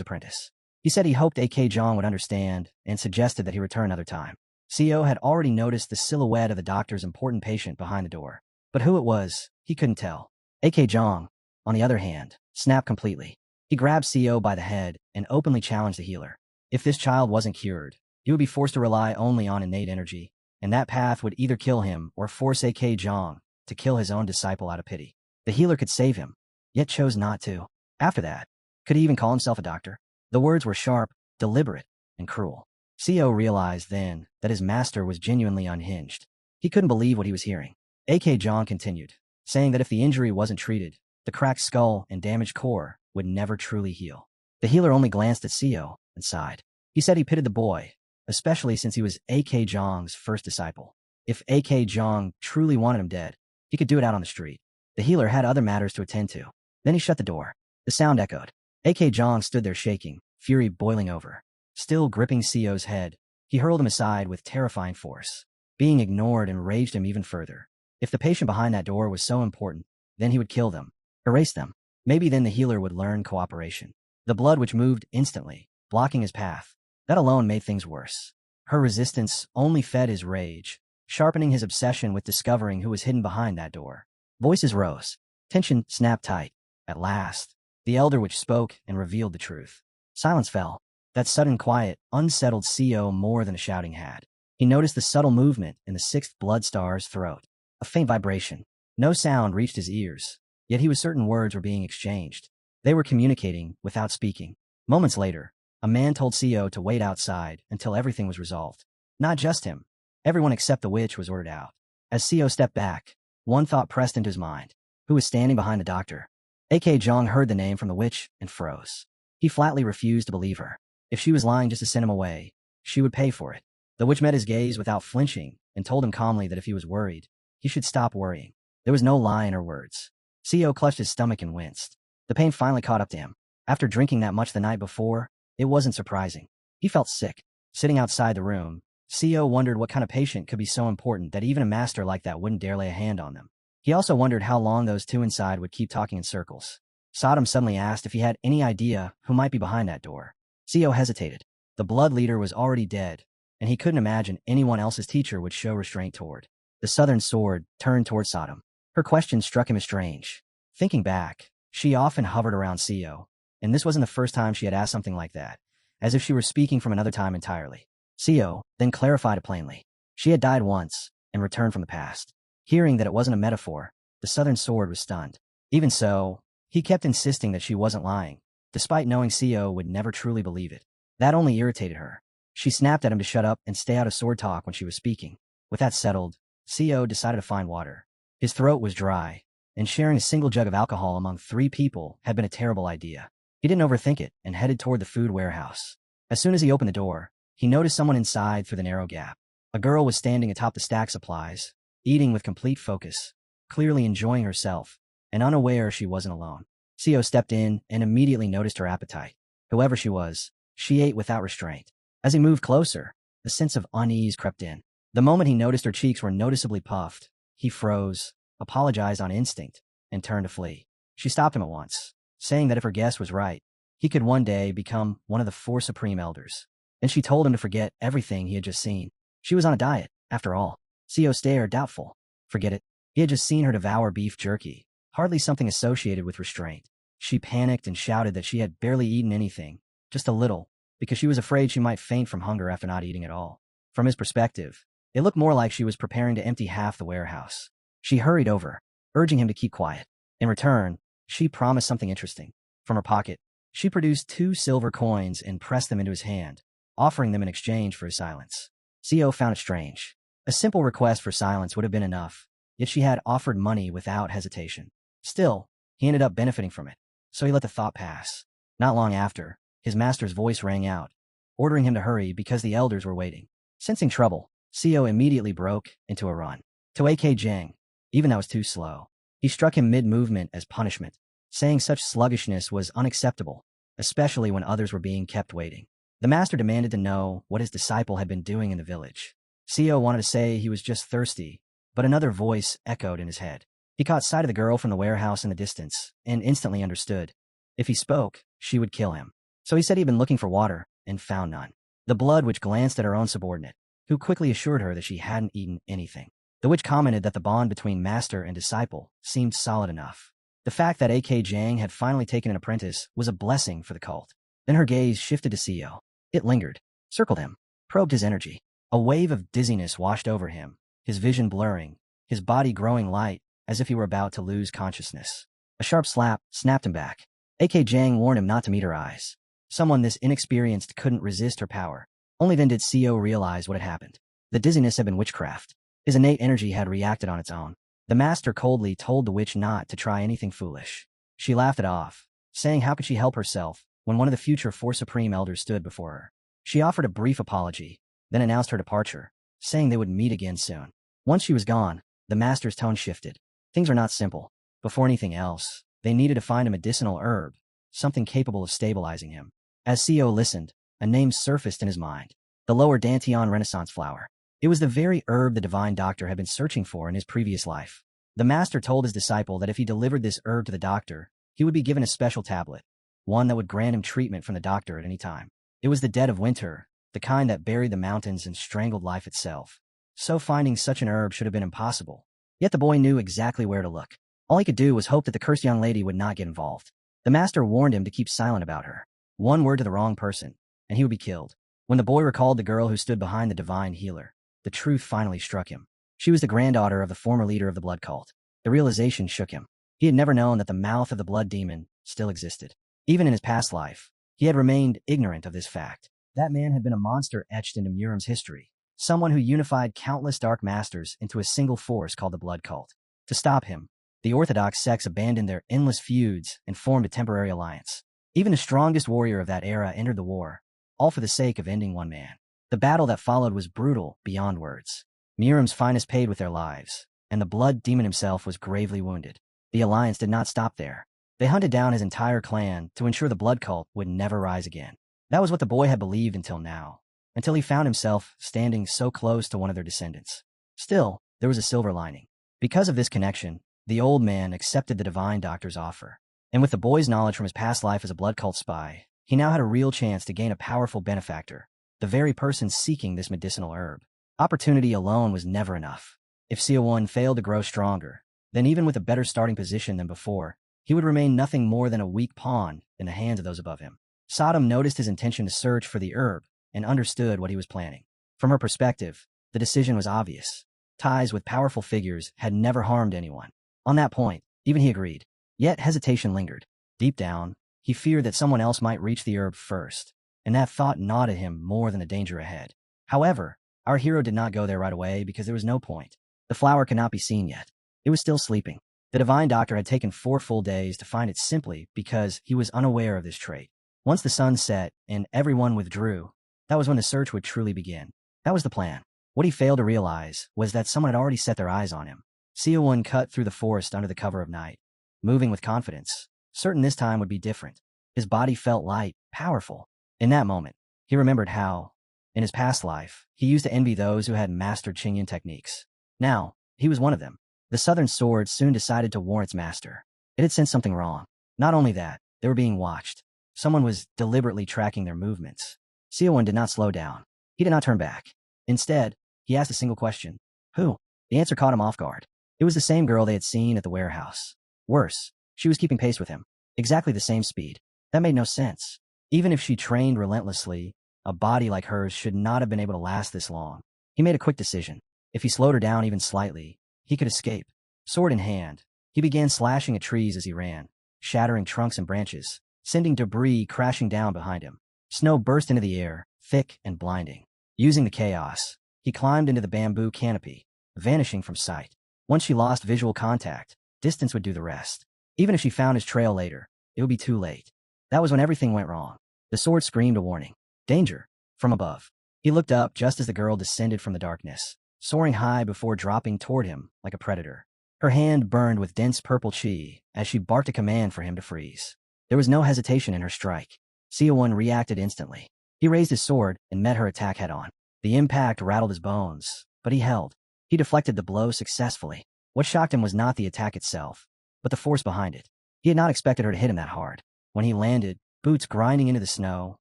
Speaker 1: apprentice. He said he hoped A.K. Jong would understand and suggested that he return another time. Co had already noticed the silhouette of the doctor's important patient behind the door. But who it was, he couldn't tell. A.K. Jong, on the other hand, snapped completely. He grabbed Co by the head and openly challenged the healer. If this child wasn't cured, he would be forced to rely only on innate energy, and that path would either kill him or force A.K. Jong to kill his own disciple out of pity. The healer could save him, yet chose not to. After that, could he even call himself a doctor? The words were sharp, deliberate, and cruel. Co realized then that his master was genuinely unhinged. He couldn't believe what he was hearing. A.K. Jong continued, saying that if the injury wasn't treated, the cracked skull and damaged core would never truly heal. The healer only glanced at Co and sighed. He said he pitied the boy, especially since he was A.K. Jong's first disciple. If A.K. Jong truly wanted him dead, he could do it out on the street. The healer had other matters to attend to. Then he shut the door. The sound echoed. A.K. Jong stood there shaking, fury boiling over. Still gripping Co's head, he hurled him aside with terrifying force. Being ignored enraged him even further. If the patient behind that door was so important, then he would kill them, erase them. Maybe then the healer would learn cooperation. The blood which moved instantly, blocking his path. That alone made things worse. Her resistance only fed his rage, sharpening his obsession with discovering who was hidden behind that door. Voices rose. Tension snapped tight. At last, the elder witch spoke and revealed the truth. Silence fell. That sudden quiet unsettled Co more than a shouting had. He noticed the subtle movement in the sixth blood star's throat. A faint vibration. No sound reached his ears, yet he was certain words were being exchanged. They were communicating without speaking. Moments later, a man told Co to wait outside until everything was resolved. Not just him. Everyone except the witch was ordered out. As Co stepped back, one thought pressed into his mind. Who was standing behind the doctor? A.K. Jong heard the name from the witch and froze. He flatly refused to believe her. If she was lying just to send him away, she would pay for it. The witch met his gaze without flinching and told him calmly that if he was worried, he should stop worrying. There was no lie in her words. Co clutched his stomach and winced. The pain finally caught up to him. After drinking that much the night before, it wasn't surprising. He felt sick. Sitting outside the room, Co wondered what kind of patient could be so important that even a master like that wouldn't dare lay a hand on them. He also wondered how long those two inside would keep talking in circles. Sodom suddenly asked if he had any idea who might be behind that door. Co hesitated. The blood leader was already dead, and he couldn't imagine anyone else's teacher would show restraint toward. The southern sword turned toward Sodom. Her question struck him as strange. Thinking back, she often hovered around Co, and this wasn't the first time she had asked something like that, as if she were speaking from another time entirely. Co then clarified it plainly. She had died once and returned from the past. Hearing that it wasn't a metaphor, the southern sword was stunned. Even so, he kept insisting that she wasn't lying, despite knowing Co would never truly believe it. That only irritated her. She snapped at him to shut up and stay out of sword talk when she was speaking. With that settled, Co decided to find water. His throat was dry, and sharing a single jug of alcohol among 3 people had been a terrible idea. He didn't overthink it and headed toward the food warehouse. As soon as he opened the door, he noticed someone inside through the narrow gap. A girl was standing atop the stack supplies, eating with complete focus, clearly enjoying herself, and unaware she wasn't alone. Co stepped in and immediately noticed her appetite. Whoever she was, she ate without restraint. As he moved closer, a sense of unease crept in. The moment he noticed her cheeks were noticeably puffed, he froze, apologized on instinct, and turned to flee. She stopped him at once, saying that if her guess was right, he could one day become one of the 4 supreme elders. Then she told him to forget everything he had just seen. She was on a diet, after all. Co stared, doubtful. Forget it. He had just seen her devour beef jerky, hardly something associated with restraint. She panicked and shouted that she had barely eaten anything, just a little, because she was afraid she might faint from hunger after not eating at all. From his perspective, it looked more like she was preparing to empty half the warehouse. She hurried over, urging him to keep quiet. In return, she promised something interesting. From her pocket, she produced 2 silver coins and pressed them into his hand, offering them in exchange for his silence. Co found it strange. A simple request for silence would have been enough, yet she had offered money without hesitation. Still, he ended up benefiting from it, so he let the thought pass. Not long after, his master's voice rang out, ordering him to hurry because the elders were waiting. Sensing trouble, Co immediately broke into a run. To A.K. Jang, even that was too slow. He struck him mid-movement as punishment, saying such sluggishness was unacceptable, especially when others were being kept waiting. The master demanded to know what his disciple had been doing in the village. Co wanted to say he was just thirsty, but another voice echoed in his head. He caught sight of the girl from the warehouse in the distance and instantly understood. If he spoke, she would kill him. So he said he'd been looking for water and found none. The blood which glanced at her own subordinate. who quickly assured her that she hadn't eaten anything. The witch commented that the bond between master and disciple seemed solid enough. The fact that A.K. Jang had finally taken an apprentice was a blessing for the cult. Then her gaze shifted to Seo. It lingered, circled him, probed his energy. A wave of dizziness washed over him, his vision blurring, his body growing light, as if he were about to lose consciousness. A sharp slap snapped him back. A.K. Jang warned him not to meet her eyes. Someone this inexperienced couldn't resist her power. Only then did Seo realize what had happened. The dizziness had been witchcraft. His innate energy had reacted on its own. The master coldly told the witch not to try anything foolish. She laughed it off, saying how could she help herself when one of the future four supreme elders stood before her. She offered a brief apology, then announced her departure, saying they would meet again soon. Once she was gone, the master's tone shifted. Things are not simple. Before anything else, they needed to find a medicinal herb, something capable of stabilizing him. As Seo listened, a name surfaced in his mind. The lower Dantian Renaissance flower. It was the very herb the divine doctor had been searching for in his previous life. The master told his disciple that if he delivered this herb to the doctor, he would be given a special tablet, one that would grant him treatment from the doctor at any time. It was the dead of winter, the kind that buried the mountains and strangled life itself. So finding such an herb should have been impossible. Yet the boy knew exactly where to look. All he could do was hope that the cursed young lady would not get involved. The master warned him to keep silent about her. One word to the wrong person, and he would be killed. When the boy recalled the girl who stood behind the divine healer, the truth finally struck him. She was the granddaughter of the former leader of the blood cult. The realization shook him. He had never known that the mouth of the blood demon still existed. Even in his past life, he had remained ignorant of this fact. That man had been a monster etched into Muram's history, someone who unified countless dark masters into a single force called the blood cult. To stop him, the orthodox sects abandoned their endless feuds and formed a temporary alliance. Even the strongest warrior of that era entered the war, all for the sake of ending one man. The battle that followed was brutal beyond words. Muram's finest paid with their lives, and the blood demon himself was gravely wounded. The alliance did not stop there. They hunted down his entire clan to ensure the blood cult would never rise again. That was what the boy had believed until now, until he found himself standing so close to one of their descendants. Still, there was a silver lining. Because of this connection, the old man accepted the divine doctor's offer. And with the boy's knowledge from his past life as a blood cult spy, he now had a real chance to gain a powerful benefactor, the very person seeking this medicinal herb. Opportunity alone was never enough. If Seo failed to grow stronger, then even with a better starting position than before, he would remain nothing more than a weak pawn in the hands of those above him. Sodom noticed his intention to search for the herb and understood what he was planning. From her perspective, the decision was obvious. Ties with powerful figures had never harmed anyone. On that point, even he agreed. Yet hesitation lingered. Deep down, he feared that someone else might reach the herb first, and that thought gnawed at him more than the danger ahead. However, our hero did not go there right away because there was no point. The flower could not be seen yet. It was still sleeping. The divine doctor had taken 4 full days to find it simply because he was unaware of this trait. Once the sun set and everyone withdrew, that was when the search would truly begin. That was the plan. What he failed to realize was that someone had already set their eyes on him. Seo cut through the forest under the cover of night, moving with confidence, certain this time would be different. His body felt light, powerful. In that moment, he remembered how, in his past life, he used to envy those who had mastered Qingyan techniques. Now, he was one of them. The southern sword soon decided to warn its master. It had sensed something wrong. Not only that, they were being watched. Someone was deliberately tracking their movements. Seo did not slow down. He did not turn back. Instead, he asked a single question. Who? The answer caught him off guard. It was the same girl they had seen at the warehouse. Worse, she was keeping pace with him. Exactly the same speed. That made no sense. Even if she trained relentlessly, a body like hers should not have been able to last this long. He made a quick decision. If he slowed her down even slightly, he could escape. Sword in hand, he began slashing at trees as he ran, shattering trunks and branches, sending debris crashing down behind him. Snow burst into the air, thick and blinding. Using the chaos, he climbed into the bamboo canopy, vanishing from sight. Once she lost visual contact, distance would do the rest. Even if she found his trail later, it would be too late. That was when everything went wrong. The sword screamed a warning. Danger! From above. He looked up just as the girl descended from the darkness, soaring high before dropping toward him like a predator. Her hand burned with dense purple chi as she barked a command for him to freeze. There was no hesitation in her strike. Seo reacted instantly. He raised his sword and met her attack head-on. The impact rattled his bones, but he held. He deflected the blow successfully. What shocked him was not the attack itself, but the force behind it. He had not expected her to hit him that hard. When he landed, boots grinding into the snow,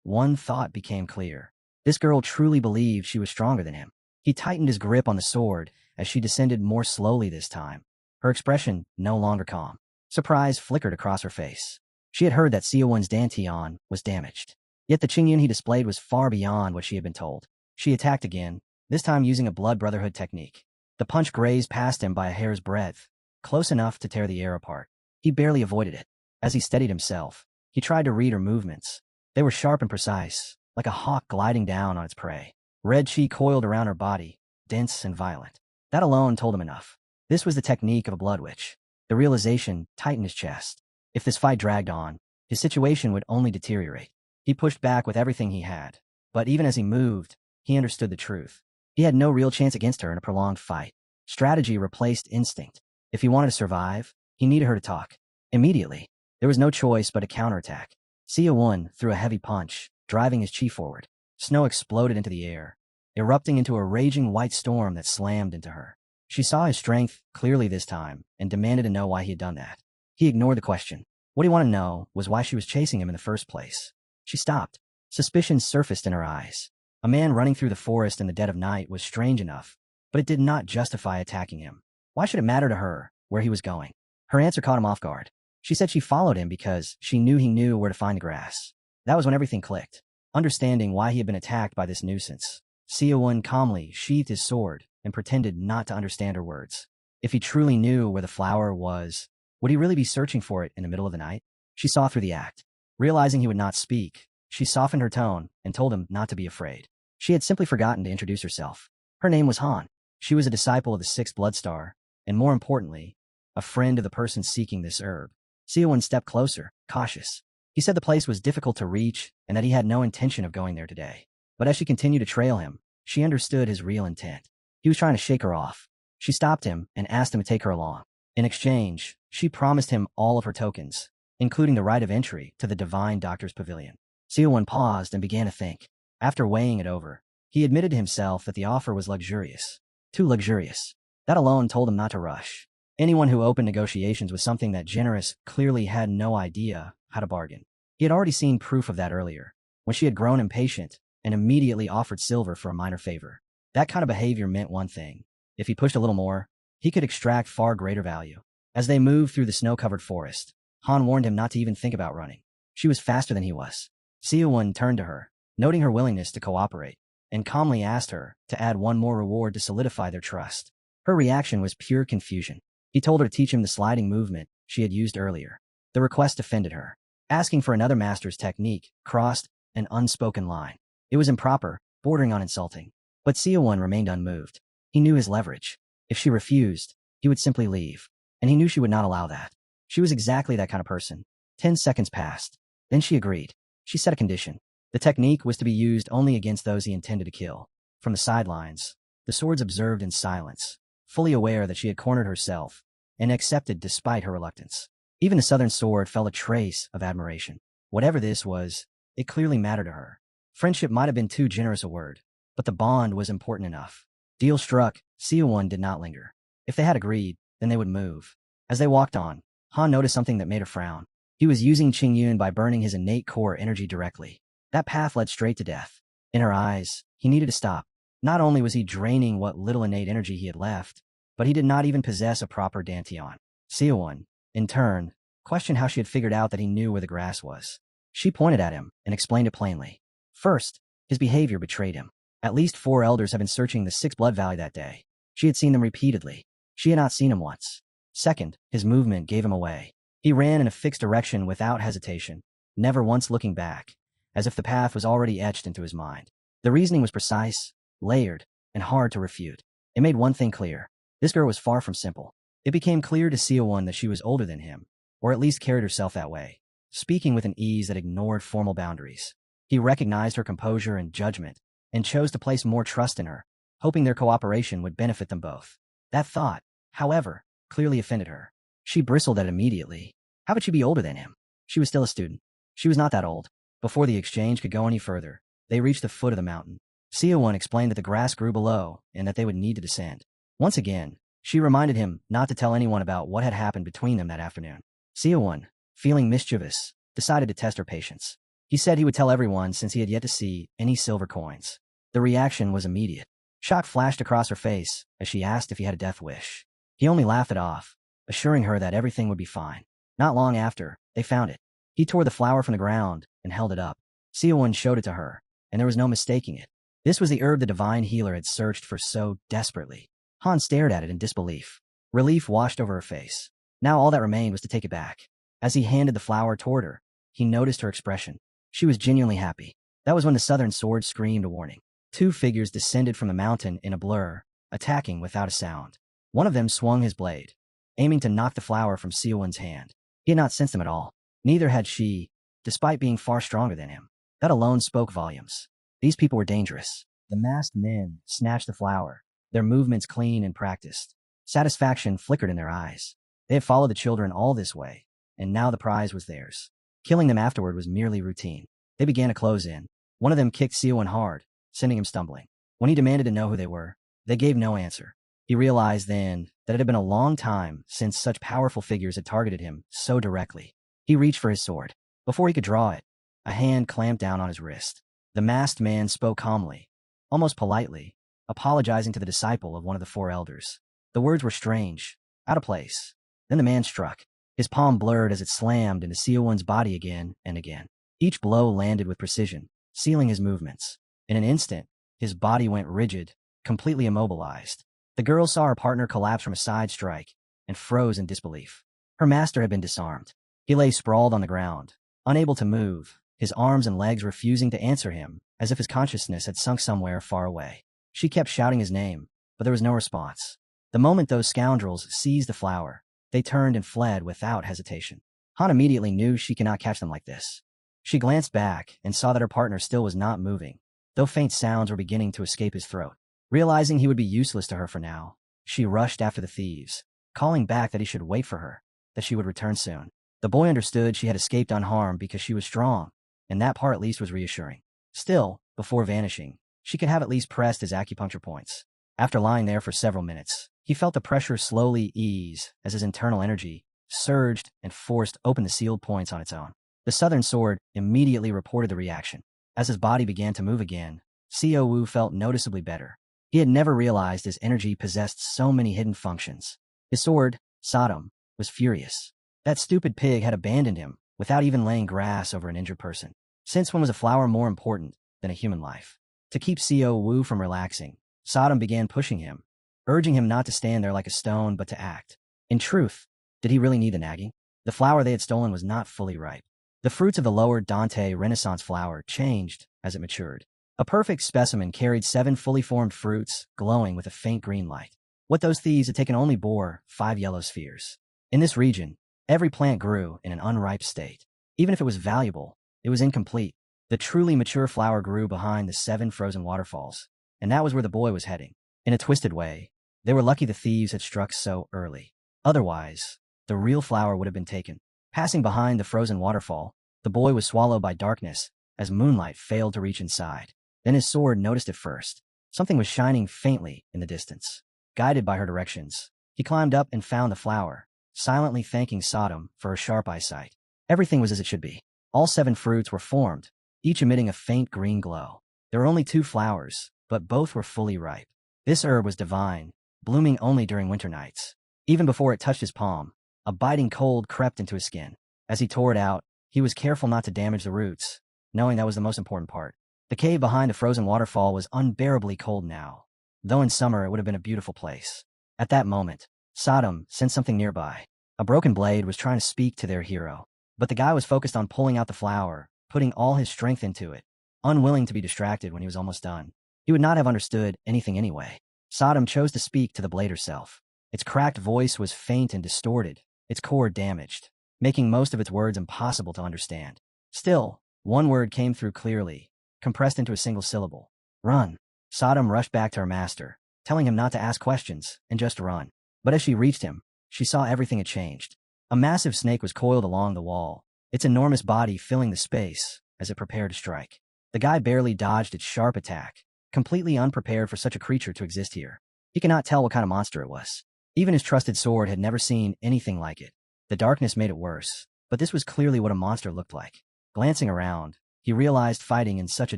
Speaker 1: one thought became clear. This girl truly believed she was stronger than him. He tightened his grip on the sword as she descended more slowly this time, her expression no longer calm. Surprise flickered across her face. She had heard that Siowon's dantian was damaged. Yet the Qingyun he displayed was far beyond what she had been told. She attacked again, this time using a blood brotherhood technique. The punch grazed past him by a hair's breadth, close enough to tear the air apart. He barely avoided it. As he steadied himself, he tried to read her movements. They were sharp and precise, like a hawk gliding down on its prey. Red chi coiled around her body, dense and violent. That alone told him enough. This was the technique of a blood witch. The realization tightened his chest. If this fight dragged on, his situation would only deteriorate. He pushed back with everything he had. But even as he moved, he understood the truth. He had no real chance against her in a prolonged fight. Strategy replaced instinct. If he wanted to survive, he needed her to talk. Immediately, there was no choice but a counterattack. Siowon threw a heavy punch, driving his chi forward. Snow exploded into the air, erupting into a raging white storm that slammed into her. She saw his strength clearly this time and demanded to know why he had done that. He ignored the question. What he wanted to know was why she was chasing him in the first place. She stopped. Suspicion surfaced in her eyes. A man running through the forest in the dead of night was strange enough, but it did not justify attacking him. Why should it matter to her where he was going? Her answer caught him off guard. She said she followed him because she knew he knew where to find the grass. That was when everything clicked. Understanding why he had been attacked by this nuisance, Siowon calmly sheathed his sword and pretended not to understand her words. If he truly knew where the flower was, would he really be searching for it in the middle of the night? She saw through the act. Realizing he would not speak, she softened her tone and told him not to be afraid. She had simply forgotten to introduce herself. Her name was Han. She was a disciple of the Sixth Blood Star, and more importantly, a friend of the person seeking this herb. Siowon stepped closer, cautious. He said the place was difficult to reach and that he had no intention of going there today. But as she continued to trail him, she understood his real intent. He was trying to shake her off. She stopped him and asked him to take her along. In exchange, she promised him all of her tokens, including the right of entry to the Divine Doctor's Pavilion. Siowon paused and began to think. After weighing it over, he admitted to himself that the offer was luxurious. Too luxurious. That alone told him not to rush. Anyone who opened negotiations with something that generous clearly had no idea how to bargain. He had already seen proof of that earlier, when she had grown impatient and immediately offered silver for a minor favor. That kind of behavior meant one thing. If he pushed a little more, he could extract far greater value. As they moved through the snow-covered forest, Han warned him not to even think about running. She was faster than he was. Siowon turned to her, noting her willingness to cooperate, and calmly asked her to add one more reward to solidify their trust. Her reaction was pure confusion. He told her to teach him the sliding movement she had used earlier. The request offended her. Asking for another master's technique crossed an unspoken line. It was improper, bordering on insulting. But Siowon remained unmoved. He knew his leverage. If she refused, he would simply leave. And he knew she would not allow that. She was exactly that kind of person. 10 seconds passed. Then she agreed. She set a condition. The technique was to be used only against those he intended to kill. From the sidelines, the swords observed in silence, fully aware that she had cornered herself, and accepted despite her reluctance. Even the southern sword felt a trace of admiration. Whatever this was, it clearly mattered to her. Friendship might have been too generous a word, but the bond was important enough. Deal struck, Siowon did not linger. If they had agreed, then they would move. As they walked on, Han noticed something that made her frown. He was using Qingyun by burning his innate core energy directly. That path led straight to death. In her eyes, he needed to stop. Not only was he draining what little innate energy he had left, but he did not even possess a proper dantian. Siowon, in turn, questioned how she had figured out that he knew where the grass was. She pointed at him and explained it plainly. First, his behavior betrayed him. At least 4 elders had been searching the Sixth Blood Valley that day. She had seen them repeatedly. She had not seen him once. Second, his movement gave him away. He ran in a fixed direction without hesitation, never once looking back, as if the path was already etched into his mind. The reasoning was precise, layered, and hard to refute. It made one thing clear. This girl was far from simple. It became clear to Siowon that she was older than him, or at least carried herself that way, speaking with an ease that ignored formal boundaries. He recognized her composure and judgment, and chose to place more trust in her, hoping their cooperation would benefit them both. That thought, however, clearly offended her. She bristled at it immediately. How could she be older than him? She was still a student. She was not that old. Before the exchange could go any further, they reached the foot of the mountain. Siowon explained that the grass grew below and that they would need to descend. Once again, she reminded him not to tell anyone about what had happened between them that afternoon. Siowon, feeling mischievous, decided to test her patience. He said he would tell everyone since he had yet to see any silver coins. The reaction was immediate. Shock flashed across her face as she asked if he had a death wish. He only laughed it off, assuring her that everything would be fine. Not long after, they found it. He tore the flower from the ground and held it up. Seowon showed it to her, and there was no mistaking it. This was the herb the divine healer had searched for so desperately. Han stared at it in disbelief. Relief washed over her face. Now all that remained was to take it back. As he handed the flower toward her, he noticed her expression. She was genuinely happy. That was when the southern sword screamed a warning. Two figures descended from the mountain in a blur, attacking without a sound. One of them swung his blade, aiming to knock the flower from Seowon's hand. He had not sensed him at all. Neither had she, despite being far stronger than him. That alone spoke volumes. These people were dangerous. The masked men snatched the flower, their movements clean and practiced. Satisfaction flickered in their eyes. They had followed the children all this way, and now the prize was theirs. Killing them afterward was merely routine. They began to close in. One of them kicked Seowon hard, sending him stumbling. When he demanded to know who they were, they gave no answer. He realized then that it had been a long time since such powerful figures had targeted him so directly. He reached for his sword. Before he could draw it, a hand clamped down on his wrist. The masked man spoke calmly, almost politely, apologizing to the disciple of one of the four elders. The words were strange, out of place. Then the man struck. His palm blurred as it slammed into Seowon's body again and again. Each blow landed with precision, sealing his movements. In an instant, his body went rigid, completely immobilized. The girl saw her partner collapse from a side strike and froze in disbelief. Her master had been disarmed. He lay sprawled on the ground, unable to move, his arms and legs refusing to answer him, as if his consciousness had sunk somewhere far away. She kept shouting his name, but there was no response. The moment those scoundrels seized the flower, they turned and fled without hesitation. Han immediately knew she could not catch them like this. She glanced back and saw that her partner still was not moving, though faint sounds were beginning to escape his throat. Realizing he would be useless to her for now, she rushed after the thieves, calling back that he should wait for her, that she would return soon. The boy understood she had escaped unharmed because she was strong, and that part at least was reassuring. Still, before vanishing, she could have at least pressed his acupuncture points. After lying there for several minutes, he felt the pressure slowly ease as his internal energy surged and forced open the sealed points on its own. The southern sword immediately reported the reaction. As his body began to move again, Seo Wu felt noticeably better. He had never realized his energy possessed so many hidden functions. His sword, Sodom, was furious. That stupid pig had abandoned him without even laying grass over an injured person. Since when was a flower more important than a human life? To keep Seo Wu from relaxing, Sodom began pushing him, urging him not to stand there like a stone but to act. In truth, did he really need the nagging? The flower they had stolen was not fully ripe. The fruits of the lower Dante Renaissance flower changed as it matured. A perfect specimen carried 7 fully formed fruits, glowing with a faint green light. What those thieves had taken only bore 5 yellow spheres. In this region, every plant grew in an unripe state. Even if it was valuable, it was incomplete. The truly mature flower grew behind the 7 frozen waterfalls, and that was where the boy was heading. In a twisted way, they were lucky the thieves had struck so early. Otherwise, the real flower would have been taken. Passing behind the frozen waterfall, the boy was swallowed by darkness as moonlight failed to reach inside. Then his sword noticed it first. Something was shining faintly in the distance. Guided by her directions, he climbed up and found the flower, silently thanking Sodom for her sharp eyesight. Everything was as it should be. All 7 fruits were formed, each emitting a faint green glow. There were only 2 flowers, but both were fully ripe. This herb was divine, blooming only during winter nights. Even before it touched his palm, a biting cold crept into his skin. As he tore it out, he was careful not to damage the roots, knowing that was the most important part. The cave behind the frozen waterfall was unbearably cold now, though in summer it would have been a beautiful place. At that moment, Sodom sensed something nearby. A broken blade was trying to speak to their hero, but the guy was focused on pulling out the flower, putting all his strength into it, unwilling to be distracted when he was almost done. He would not have understood anything anyway. Sodom chose to speak to the blade herself. Its cracked voice was faint and distorted, its core damaged, making most of its words impossible to understand. Still, one word came through clearly, compressed into a single syllable. Run. Sodom rushed back to her master, telling him not to ask questions and just run. But as she reached him, she saw everything had changed. A massive snake was coiled along the wall, its enormous body filling the space as it prepared to strike. The guy barely dodged its sharp attack, completely unprepared for such a creature to exist here. He could not tell what kind of monster it was. Even his trusted sword had never seen anything like it. The darkness made it worse, but this was clearly what a monster looked like. Glancing around, He realized fighting in such a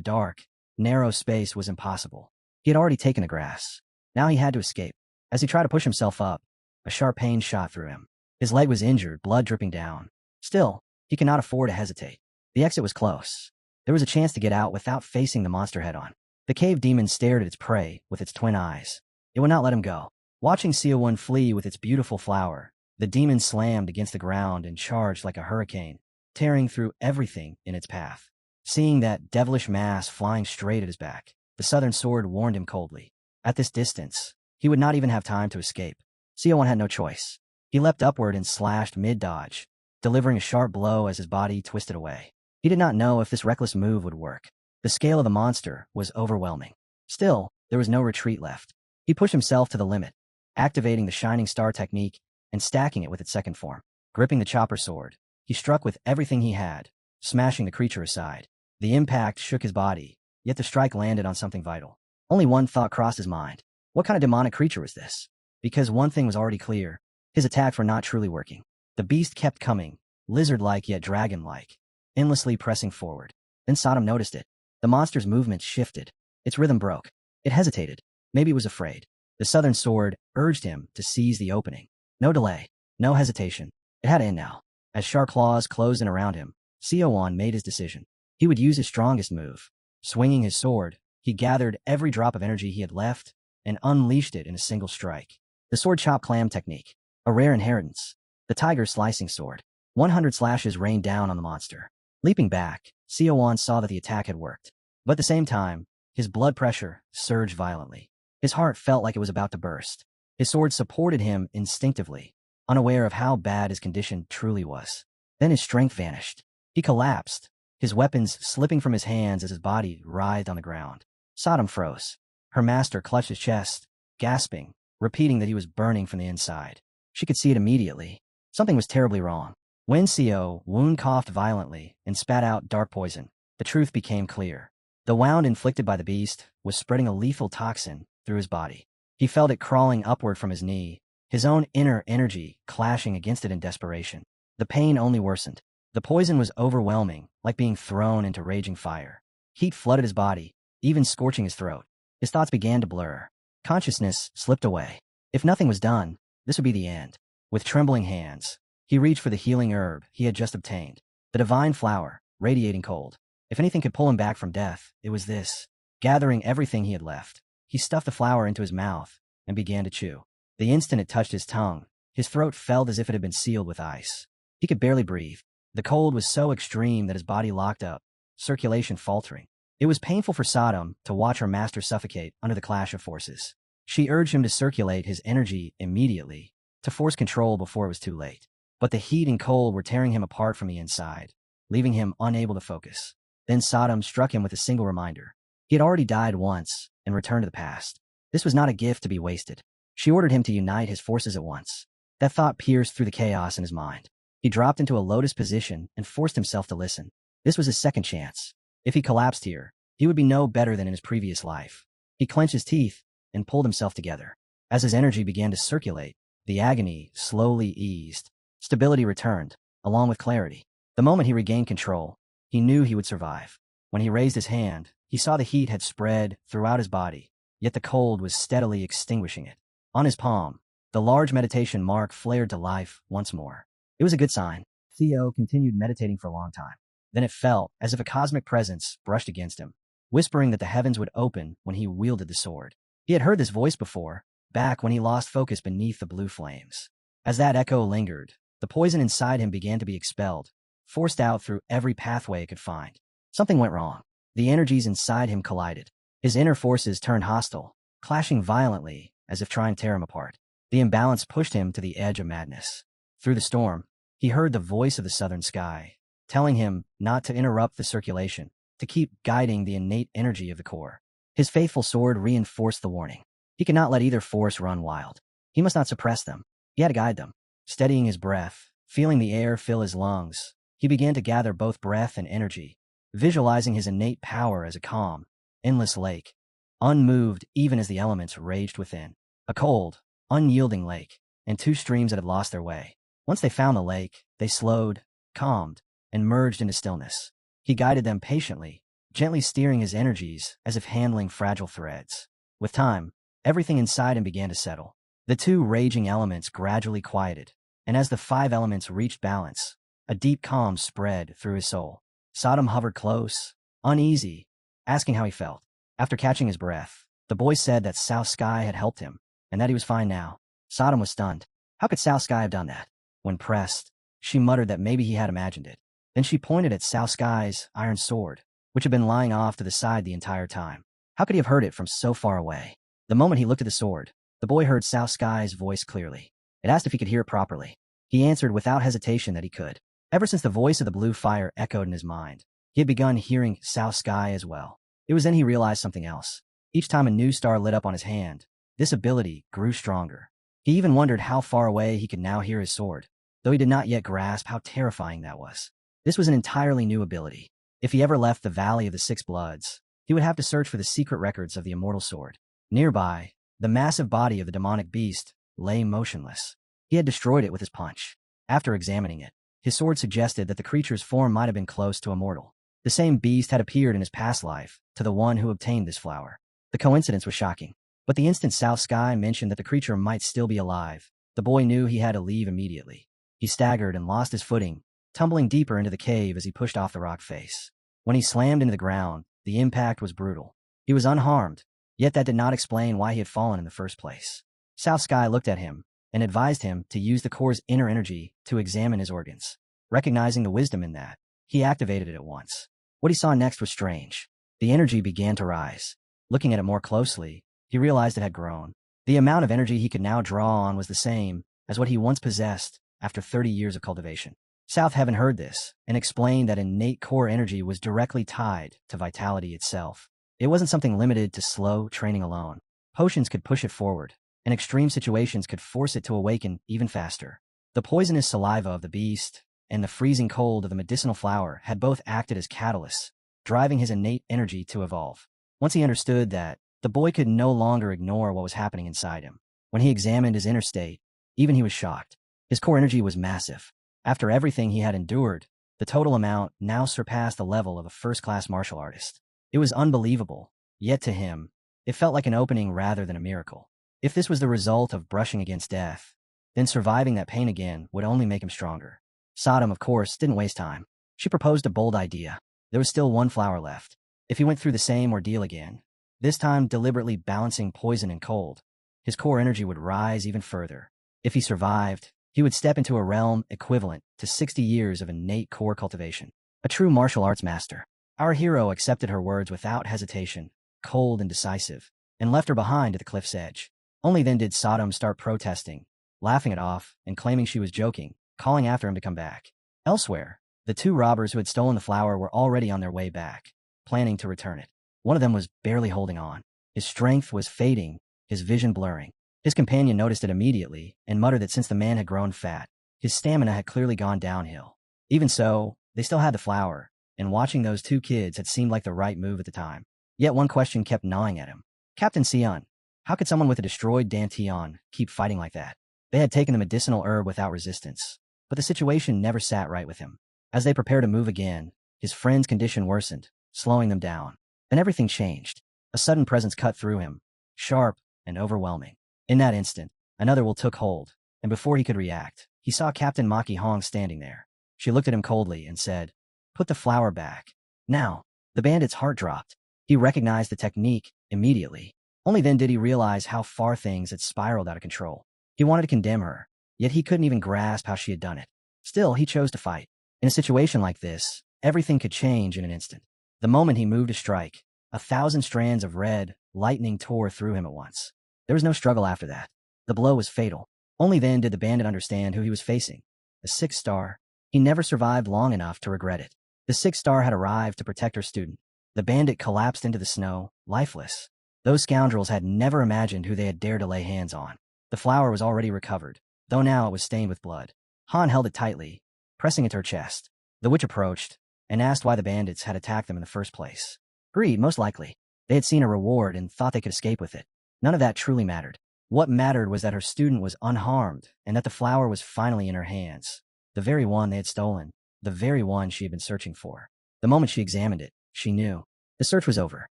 Speaker 1: dark, narrow space was impossible. He had already taken the grass. Now he had to escape. As he tried to push himself up, a sharp pain shot through him. His leg was injured, blood dripping down. Still, he could not afford to hesitate. The exit was close. There was a chance to get out without facing the monster head-on. The cave demon stared at its prey with its twin eyes. It would not let him go. Watching Seo-won flee with its beautiful flower, the demon slammed against the ground and charged like a hurricane, tearing through everything in its path. Seeing that devilish mass flying straight at his back, the southern sword warned him coldly. At this distance, he would not even have time to escape. Seo-won had no choice. He leapt upward and slashed mid-dodge, delivering a sharp blow as his body twisted away. He did not know if this reckless move would work. The scale of the monster was overwhelming. Still, there was no retreat left. He pushed himself to the limit, activating the Shining Star technique and stacking it with its second form. Gripping the chopper sword, he struck with everything he had, smashing the creature aside. The impact shook his body, yet the strike landed on something vital. Only one thought crossed his mind. What kind of demonic creature was this? Because one thing was already clear. His attacks were not truly working. The beast kept coming, lizard-like yet dragon-like, endlessly pressing forward. Then Sodom noticed it. The monster's movements shifted. Its rhythm broke. It hesitated. Maybe it was afraid. The southern sword urged him to seize the opening. No delay. No hesitation. It had to end now. As sharp claws closed in around him, Seo-won made his decision. He would use his strongest move. Swinging his sword, he gathered every drop of energy he had left and unleashed it in a single strike. The sword chop clam technique. A rare inheritance. The tiger slicing sword. 100 slashes rained down on the monster. Leaping back, Seo-won saw that the attack had worked. But at the same time, his blood pressure surged violently. His heart felt like it was about to burst. His sword supported him instinctively, unaware of how bad his condition truly was. Then his strength vanished. He collapsed, his weapons slipping from his hands as his body writhed on the ground. Sodom froze. Her master clutched his chest, gasping, repeating that he was burning from the inside. She could see it immediately. Something was terribly wrong. When Seo-won coughed violently and spat out dark poison, the truth became clear. The wound inflicted by the beast was spreading a lethal toxin through his body. He felt it crawling upward from his knee, his own inner energy clashing against it in desperation. The pain only worsened. The poison was overwhelming, like being thrown into raging fire. Heat flooded his body, even scorching his throat. His thoughts began to blur. Consciousness slipped away. If nothing was done, this would be the end. With trembling hands, he reached for the healing herb he had just obtained. The divine flower, radiating cold. If anything could pull him back from death, it was this. Gathering everything he had left, he stuffed the flower into his mouth and began to chew. The instant it touched his tongue, his throat felt as if it had been sealed with ice. He could barely breathe. The cold was so extreme that his body locked up, circulation faltering. It was painful for Sodom to watch her master suffocate under the clash of forces. She urged him to circulate his energy immediately, to force control before it was too late. But the heat and cold were tearing him apart from the inside, leaving him unable to focus. Then Sodom struck him with a single reminder. He had already died once and returned to the past. This was not a gift to be wasted. She ordered him to unite his forces at once. That thought pierced through the chaos in his mind. He dropped into a lotus position and forced himself to listen. This was his second chance. If he collapsed here, he would be no better than in his previous life. He clenched his teeth and pulled himself together. As his energy began to circulate, the agony slowly eased. Stability returned, along with clarity. The moment he regained control, he knew he would survive. When he raised his hand, he saw the heat had spread throughout his body, yet the cold was steadily extinguishing it. On his palm, the large meditation mark flared to life once more. It was a good sign. Theo continued meditating for a long time. Then it felt as if a cosmic presence brushed against him, whispering that the heavens would open when he wielded the sword. He had heard this voice before, back when he lost focus beneath the blue flames. As that echo lingered, the poison inside him began to be expelled, forced out through every pathway it could find. Something went wrong. The energies inside him collided. His inner forces turned hostile, clashing violently as if trying to tear him apart. The imbalance pushed him to the edge of madness. Through the storm, he heard the voice of the southern sky, telling him not to interrupt the circulation, to keep guiding the innate energy of the core. His faithful sword reinforced the warning. He could not let either force run wild. He must not suppress them. He had to guide them. Steadying his breath, feeling the air fill his lungs, he began to gather both breath and energy, visualizing his innate power as a calm, endless lake, unmoved even as the elements raged within. A cold, unyielding lake, and two streams that had lost their way. Once they found the lake, they slowed, calmed, and merged into stillness. He guided them patiently, gently steering his energies as if handling fragile threads. With time, everything inside him began to settle. The two raging elements gradually quieted, and as the five elements reached balance, a deep calm spread through his soul. Sodom hovered close, uneasy, asking how he felt. After catching his breath, the boy said that South Sky had helped him, and that he was fine now. Sodom was stunned. How could South Sky have done that? When pressed, she muttered that maybe he had imagined it. Then she pointed at South Sky's iron sword, which had been lying off to the side the entire time. How could he have heard it from so far away? The moment he looked at the sword, the boy heard South Sky's voice clearly. It asked if he could hear it properly. He answered without hesitation that he could. Ever since the voice of the blue fire echoed in his mind, he had begun hearing South Sky as well. It was then he realized something else. Each time a new star lit up on his hand, this ability grew stronger. He even wondered how far away he could now hear his sword, though he did not yet grasp how terrifying that was. This was an entirely new ability. If he ever left the Valley of the Six Bloods, he would have to search for the secret records of the immortal sword. Nearby, the massive body of the demonic beast lay motionless. He had destroyed it with his punch. After examining it, his sword suggested that the creature's form might have been close to immortal. The same beast had appeared in his past life to the one who obtained this flower. The coincidence was shocking, but the instant South Sky mentioned that the creature might still be alive, the boy knew he had to leave immediately. He staggered and lost his footing, tumbling deeper into the cave as he pushed off the rock face. When he slammed into the ground, the impact was brutal. He was unharmed, yet that did not explain why he had fallen in the first place. South Sky looked at him and advised him to use the core's inner energy to examine his organs. Recognizing the wisdom in that, he activated it at once. What he saw next was strange. The energy began to rise. Looking at it more closely, he realized it had grown. The amount of energy he could now draw on was the same as what he once possessed after 30 years of cultivation. South Heaven heard this and explained that innate core energy was directly tied to vitality itself. It wasn't something limited to slow training alone. Potions could push it forward, and extreme situations could force it to awaken even faster. The poisonous saliva of the beast and the freezing cold of the medicinal flower had both acted as catalysts, driving his innate energy to evolve. Once he understood that, the boy could no longer ignore what was happening inside him. When he examined his inner state, even he was shocked. His core energy was massive. After everything he had endured, the total amount now surpassed the level of a first-class martial artist. It was unbelievable, yet to him, it felt like an opening rather than a miracle. If this was the result of brushing against death, then surviving that pain again would only make him stronger. Sodom, of course, didn't waste time. She proposed a bold idea. There was still one flower left. If he went through the same ordeal again, this time deliberately balancing poison and cold, his core energy would rise even further. If he survived, he would step into a realm equivalent to 60 years of innate core cultivation. A true martial arts master. Our hero accepted her words without hesitation, cold and decisive, and left her behind at the cliff's edge. Only then did Sodom start protesting, laughing it off and claiming she was joking, calling after him to come back. Elsewhere, the two robbers who had stolen the flower were already on their way back, planning to return it. One of them was barely holding on. His strength was fading, his vision blurring. His companion noticed it immediately and muttered that since the man had grown fat, his stamina had clearly gone downhill. Even so, they still had the flower, and watching those two kids had seemed like the right move at the time. Yet one question kept gnawing at him. Captain Sion, how could someone with a destroyed Danteon keep fighting like that? They had taken the medicinal herb without resistance, but the situation never sat right with him. As they prepared to move again, his friend's condition worsened, slowing them down. Then everything changed. A sudden presence cut through him, sharp and overwhelming. In that instant, another will took hold, and before he could react, he saw Captain Maki Hong standing there. She looked at him coldly and said, "Put the flower back." Now, the bandit's heart dropped. He recognized the technique immediately. Only then did he realize how far things had spiraled out of control. He wanted to condemn her, yet he couldn't even grasp how she had done it. Still, he chose to fight. In a situation like this, everything could change in an instant. The moment he moved to strike, 1,000 strands of red lightning tore through him at once. There was no struggle after that. The blow was fatal. Only then did the bandit understand who he was facing. A 6-star. He never survived long enough to regret it. The 6-star had arrived to protect her student. The bandit collapsed into the snow, lifeless. Those scoundrels had never imagined who they had dared to lay hands on. The flower was already recovered, though now it was stained with blood. Han held it tightly, pressing it to her chest. The witch approached and asked why the bandits had attacked them in the first place. Greed, most likely. They had seen a reward and thought they could escape with it. None of that truly mattered. What mattered was that her student was unharmed and that the flower was finally in her hands. The very one they had stolen. The very one she had been searching for. The moment she examined it, she knew. The search was over.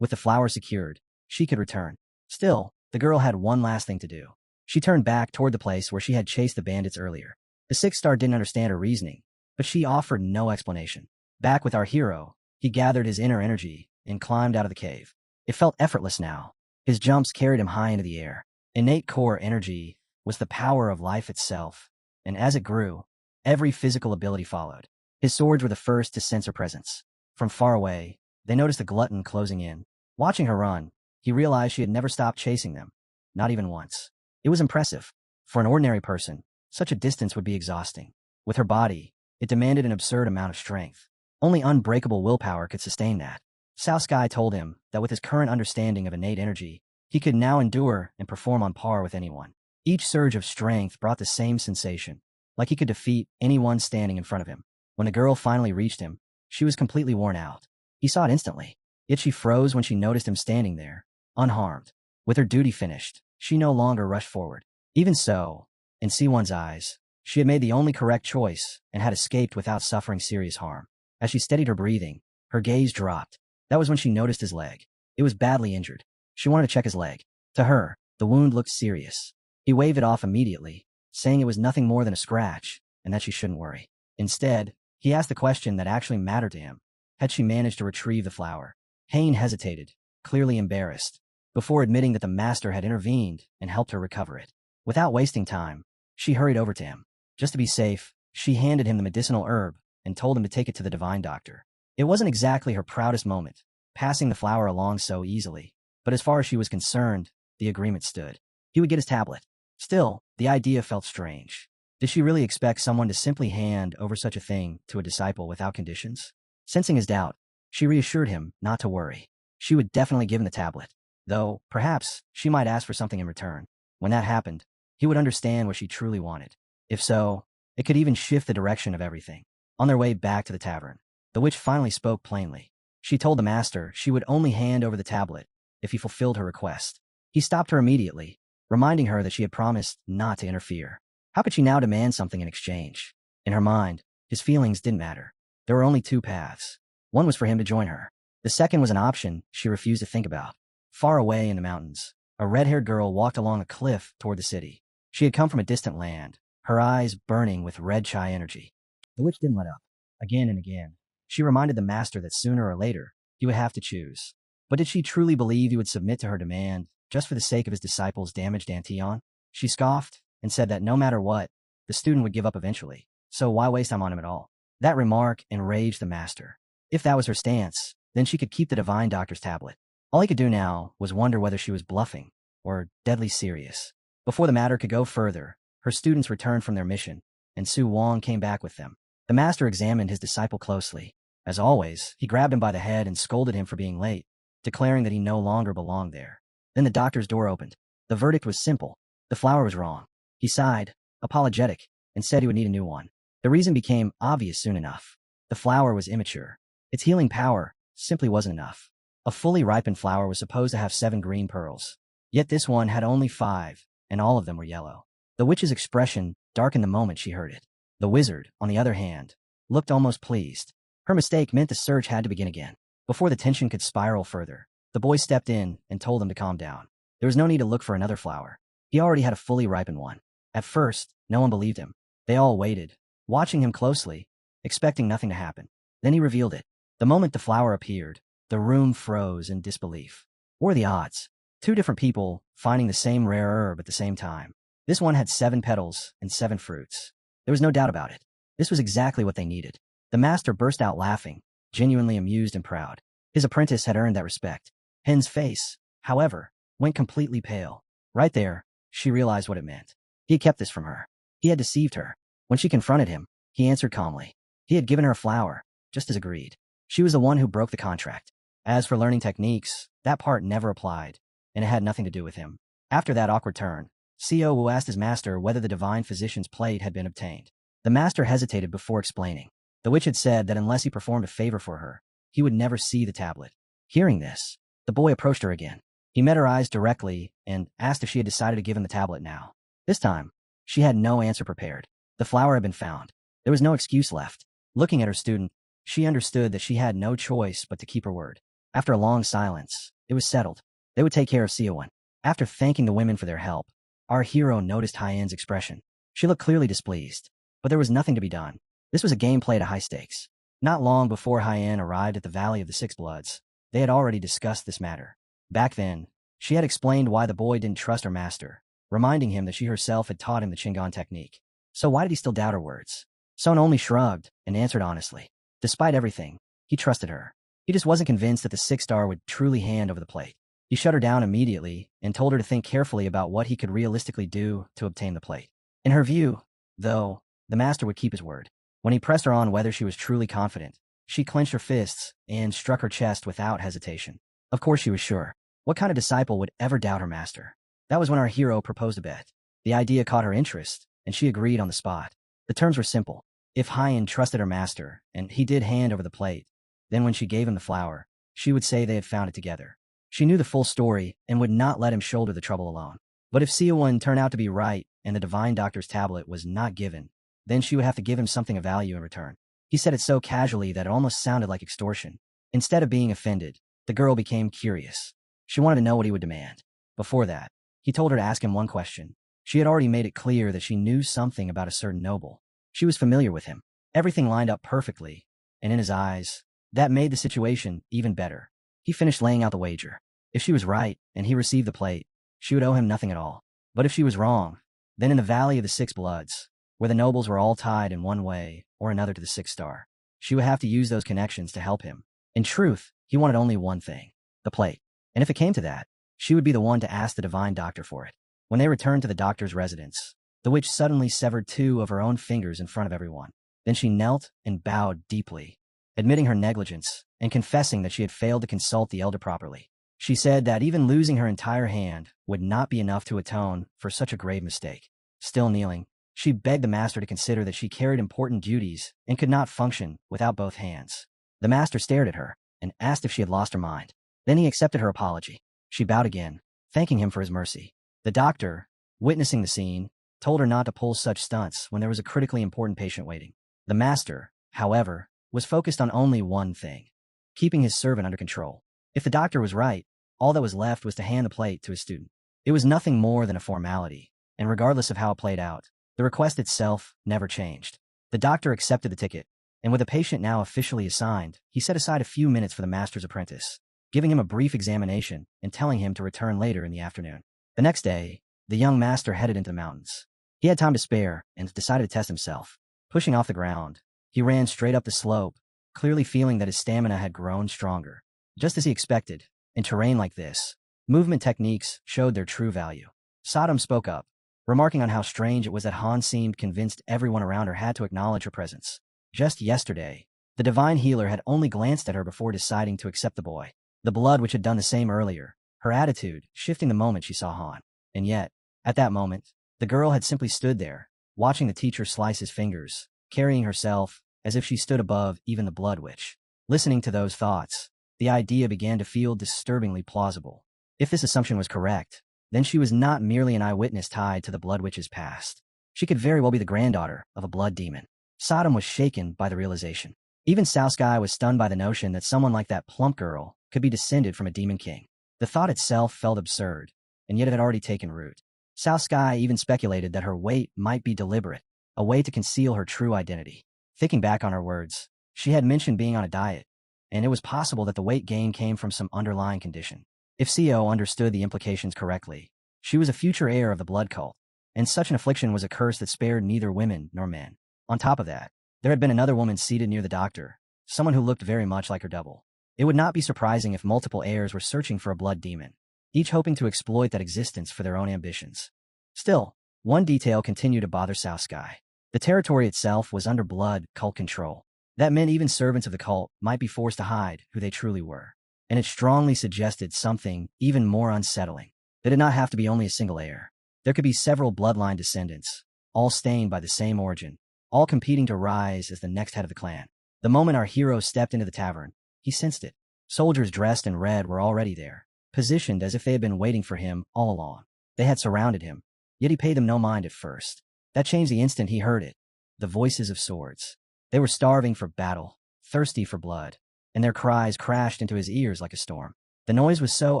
Speaker 1: With the flower secured, she could return. Still, the girl had one last thing to do. She turned back toward the place where she had chased the bandits earlier. The sixth star didn't understand her reasoning, but she offered no explanation. Back with our hero, he gathered his inner energy and climbed out of the cave. It felt effortless now. His jumps carried him high into the air. Innate core energy was the power of life itself, and as it grew, every physical ability followed. His swords were the first to sense her presence. From far away, they noticed the glutton closing in. Watching her run, he realized she had never stopped chasing them, not even once. It was impressive. For an ordinary person, such a distance would be exhausting. With her body, it demanded an absurd amount of strength. Only unbreakable willpower could sustain that. South Sky told him that with his current understanding of innate energy, he could now endure and perform on par with anyone. Each surge of strength brought the same sensation, like he could defeat anyone standing in front of him. When the girl finally reached him, she was completely worn out. He saw it instantly, yet she froze when she noticed him standing there, unharmed. With her duty finished, she no longer rushed forward. Even so, in C1's eyes, she had made the only correct choice and had escaped without suffering serious harm. As she steadied her breathing, her gaze dropped. That was when she noticed his leg. It was badly injured. She wanted to check his leg. To her, the wound looked serious. He waved it off immediately, saying it was nothing more than a scratch and that she shouldn't worry. Instead, he asked the question that actually mattered to him. Had she managed to retrieve the flower? Hayne hesitated, clearly embarrassed, before admitting that the master had intervened and helped her recover it. Without wasting time, she hurried over to him. Just to be safe, she handed him the medicinal herb and told him to take it to the divine doctor. It wasn't exactly her proudest moment, passing the flower along so easily, but as far as she was concerned, the agreement stood. He would get his tablet. Still, the idea felt strange. Did she really expect someone to simply hand over such a thing to a disciple without conditions? Sensing his doubt, she reassured him not to worry. She would definitely give him the tablet, though perhaps she might ask for something in return. When that happened, he would understand what she truly wanted. If so, it could even shift the direction of everything. On their way back to the tavern, the witch finally spoke plainly. She told the master she would only hand over the tablet if he fulfilled her request. He stopped her immediately, reminding her that she had promised not to interfere. How could she now demand something in exchange? In her mind, his feelings didn't matter. There were only two paths. One was for him to join her. The second was an option she refused to think about. Far away in the mountains, a red-haired girl walked along a cliff toward the city. She had come from a distant land, her eyes burning with red chai energy. The witch didn't let up. Again and again, she reminded the master that sooner or later, he would have to choose. But did she truly believe he would submit to her demand just for the sake of his disciple's damaged Antillon? She scoffed and said that no matter what, the student would give up eventually, so why waste time on him at all? That remark enraged the master. If that was her stance, then she could keep the divine doctor's tablet. All he could do now was wonder whether she was bluffing or deadly serious. Before the matter could go further, her students returned from their mission, and Su Wong came back with them. The master examined his disciple closely. As always, he grabbed him by the head and scolded him for being late, declaring that he no longer belonged there. Then the doctor's door opened. The verdict was simple. The flower was wrong. He sighed, apologetic, and said he would need a new one. The reason became obvious soon enough. The flower was immature. Its healing power simply wasn't enough. A fully ripened flower was supposed to have 7 green pearls. Yet this one had only 5, and all of them were yellow. The witch's expression darkened the moment she heard it. The wizard, on the other hand, looked almost pleased. Her mistake meant the search had to begin again. Before the tension could spiral further, the boy stepped in and told them to calm down. There was no need to look for another flower. He already had a fully ripened one. At first, no one believed him. They all waited, watching him closely, expecting nothing to happen. Then he revealed it. The moment the flower appeared, the room froze in disbelief. What were the odds? 2 different people finding the same rare herb at the same time. This one had 7 petals and 7 fruits. There was no doubt about it. This was exactly what they needed. The master burst out laughing, genuinely amused and proud. His apprentice had earned that respect. Hen's face, however, went completely pale. Right there, she realized what it meant. He had kept this from her. He had deceived her. When she confronted him, he answered calmly. He had given her a flower, just as agreed. She was the one who broke the contract. As for learning techniques, that part never applied, and it had nothing to do with him. After that awkward turn, Co Wu asked his master whether the divine physician's plate had been obtained. The master hesitated before explaining. The witch had said that unless he performed a favor for her, he would never see the tablet. Hearing this, the boy approached her again. He met her eyes directly and asked if she had decided to give him the tablet now. This time, she had no answer prepared. The flower had been found. There was no excuse left. Looking at her student, She understood that she had no choice but to keep her word. After a long silence, it was settled. They would take care of Siowon. After thanking the women for their help, our hero noticed Hyen's expression. She looked clearly displeased, but there was nothing to be done. This was a game played at high stakes. Not long before Hyen arrived at the Valley of the Six Bloods, they had already discussed this matter. Back then, she had explained why the boy didn't trust her master, reminding him that she herself had taught him the Qinggong technique. So why did he still doubt her words? Son only shrugged and answered honestly. Despite everything, he trusted her. He just wasn't convinced that the six-star would truly hand over the plate. He shut her down immediately and told her to think carefully about what he could realistically do to obtain the plate. In her view, though, the master would keep his word. When he pressed her on whether she was truly confident, she clenched her fists and struck her chest without hesitation. Of course she was sure. What kind of disciple would ever doubt her master? That was when our hero proposed a bet. The idea caught her interest, and she agreed on the spot. The terms were simple. If Hyen trusted her master, and he did hand over the plate, then when she gave him the flower, she would say they had found it together. She knew the full story and would not let him shoulder the trouble alone. But if Siowon turned out to be right and the divine doctor's tablet was not given, then she would have to give him something of value in return. He said it so casually that it almost sounded like extortion. Instead of being offended, the girl became curious. She wanted to know what he would demand. Before that, he told her to ask him one question. She had already made it clear that she knew something about a certain noble. She was familiar with him. Everything lined up perfectly, and in his eyes, that made the situation even better. He finished laying out the wager. If she was right and he received the plate, she would owe him nothing at all. But if she was wrong, then in the Valley of the Six Bloods, where the nobles were all tied in one way or another to the six-star, she would have to use those connections to help him. In truth, he wanted only one thing, the plate. And if it came to that, she would be the one to ask the divine doctor for it. When they returned to the doctor's residence, the witch suddenly severed 2 of her own fingers in front of everyone. Then she knelt and bowed deeply, admitting her negligence and confessing that she had failed to consult the elder properly. She said that even losing her entire hand would not be enough to atone for such a grave mistake. Still kneeling, she begged the master to consider that she carried important duties and could not function without both hands. The master stared at her and asked if she had lost her mind. Then he accepted her apology. She bowed again, thanking him for his mercy. The doctor, witnessing the scene, told her not to pull such stunts when there was a critically important patient waiting. The master, however, was focused on only one thing, keeping his servant under control. If the doctor was right, all that was left was to hand the plate to his student. It was nothing more than a formality, and regardless of how it played out, the request itself never changed. The doctor accepted the ticket, and with the patient now officially assigned, he set aside a few minutes for the master's apprentice, giving him a brief examination and telling him to return later in the afternoon. The next day, the young master headed into the mountains. He had time to spare and decided to test himself. Pushing off the ground, he ran straight up the slope, clearly feeling that his stamina had grown stronger. Just as he expected, in terrain like this, movement techniques showed their true value. Sodom spoke up, remarking on how strange it was that Han seemed convinced everyone around her had to acknowledge her presence. Just yesterday, the divine healer had only glanced at her before deciding to accept the boy. The blood which had done the same earlier, her attitude shifting the moment she saw Han. And yet, at that moment, the girl had simply stood there, watching the teacher slice his fingers, carrying herself as if she stood above even the blood witch. Listening to those thoughts, the idea began to feel disturbingly plausible. If this assumption was correct, then she was not merely an eyewitness tied to the blood witch's past. She could very well be the granddaughter of a blood demon. Sodom was shaken by the realization. Even Sao Sky was stunned by the notion that someone like that plump girl could be descended from a demon king. The thought itself felt absurd, and yet it had already taken root. Sao Sky even speculated that her weight might be deliberate, a way to conceal her true identity. Thinking back on her words, she had mentioned being on a diet, and it was possible that the weight gain came from some underlying condition. If Co understood the implications correctly, she was a future heir of the blood cult, and such an affliction was a curse that spared neither women nor men. On top of that, there had been another woman seated near the doctor, someone who looked very much like her double. It would not be surprising if multiple heirs were searching for a blood demon, each hoping to exploit that existence for their own ambitions. Still, one detail continued to bother South Sky. The territory itself was under blood cult control. That meant even servants of the cult might be forced to hide who they truly were. And it strongly suggested something even more unsettling. There did not have to be only a single heir. There could be several bloodline descendants, all stained by the same origin, all competing to rise as the next head of the clan. The moment our hero stepped into the tavern, he sensed it. Soldiers dressed in red were already there, positioned as if they had been waiting for him all along. They had surrounded him, yet he paid them no mind at first. That changed the instant he heard it. The voices of swords. They were starving for battle, thirsty for blood, and their cries crashed into his ears like a storm. The noise was so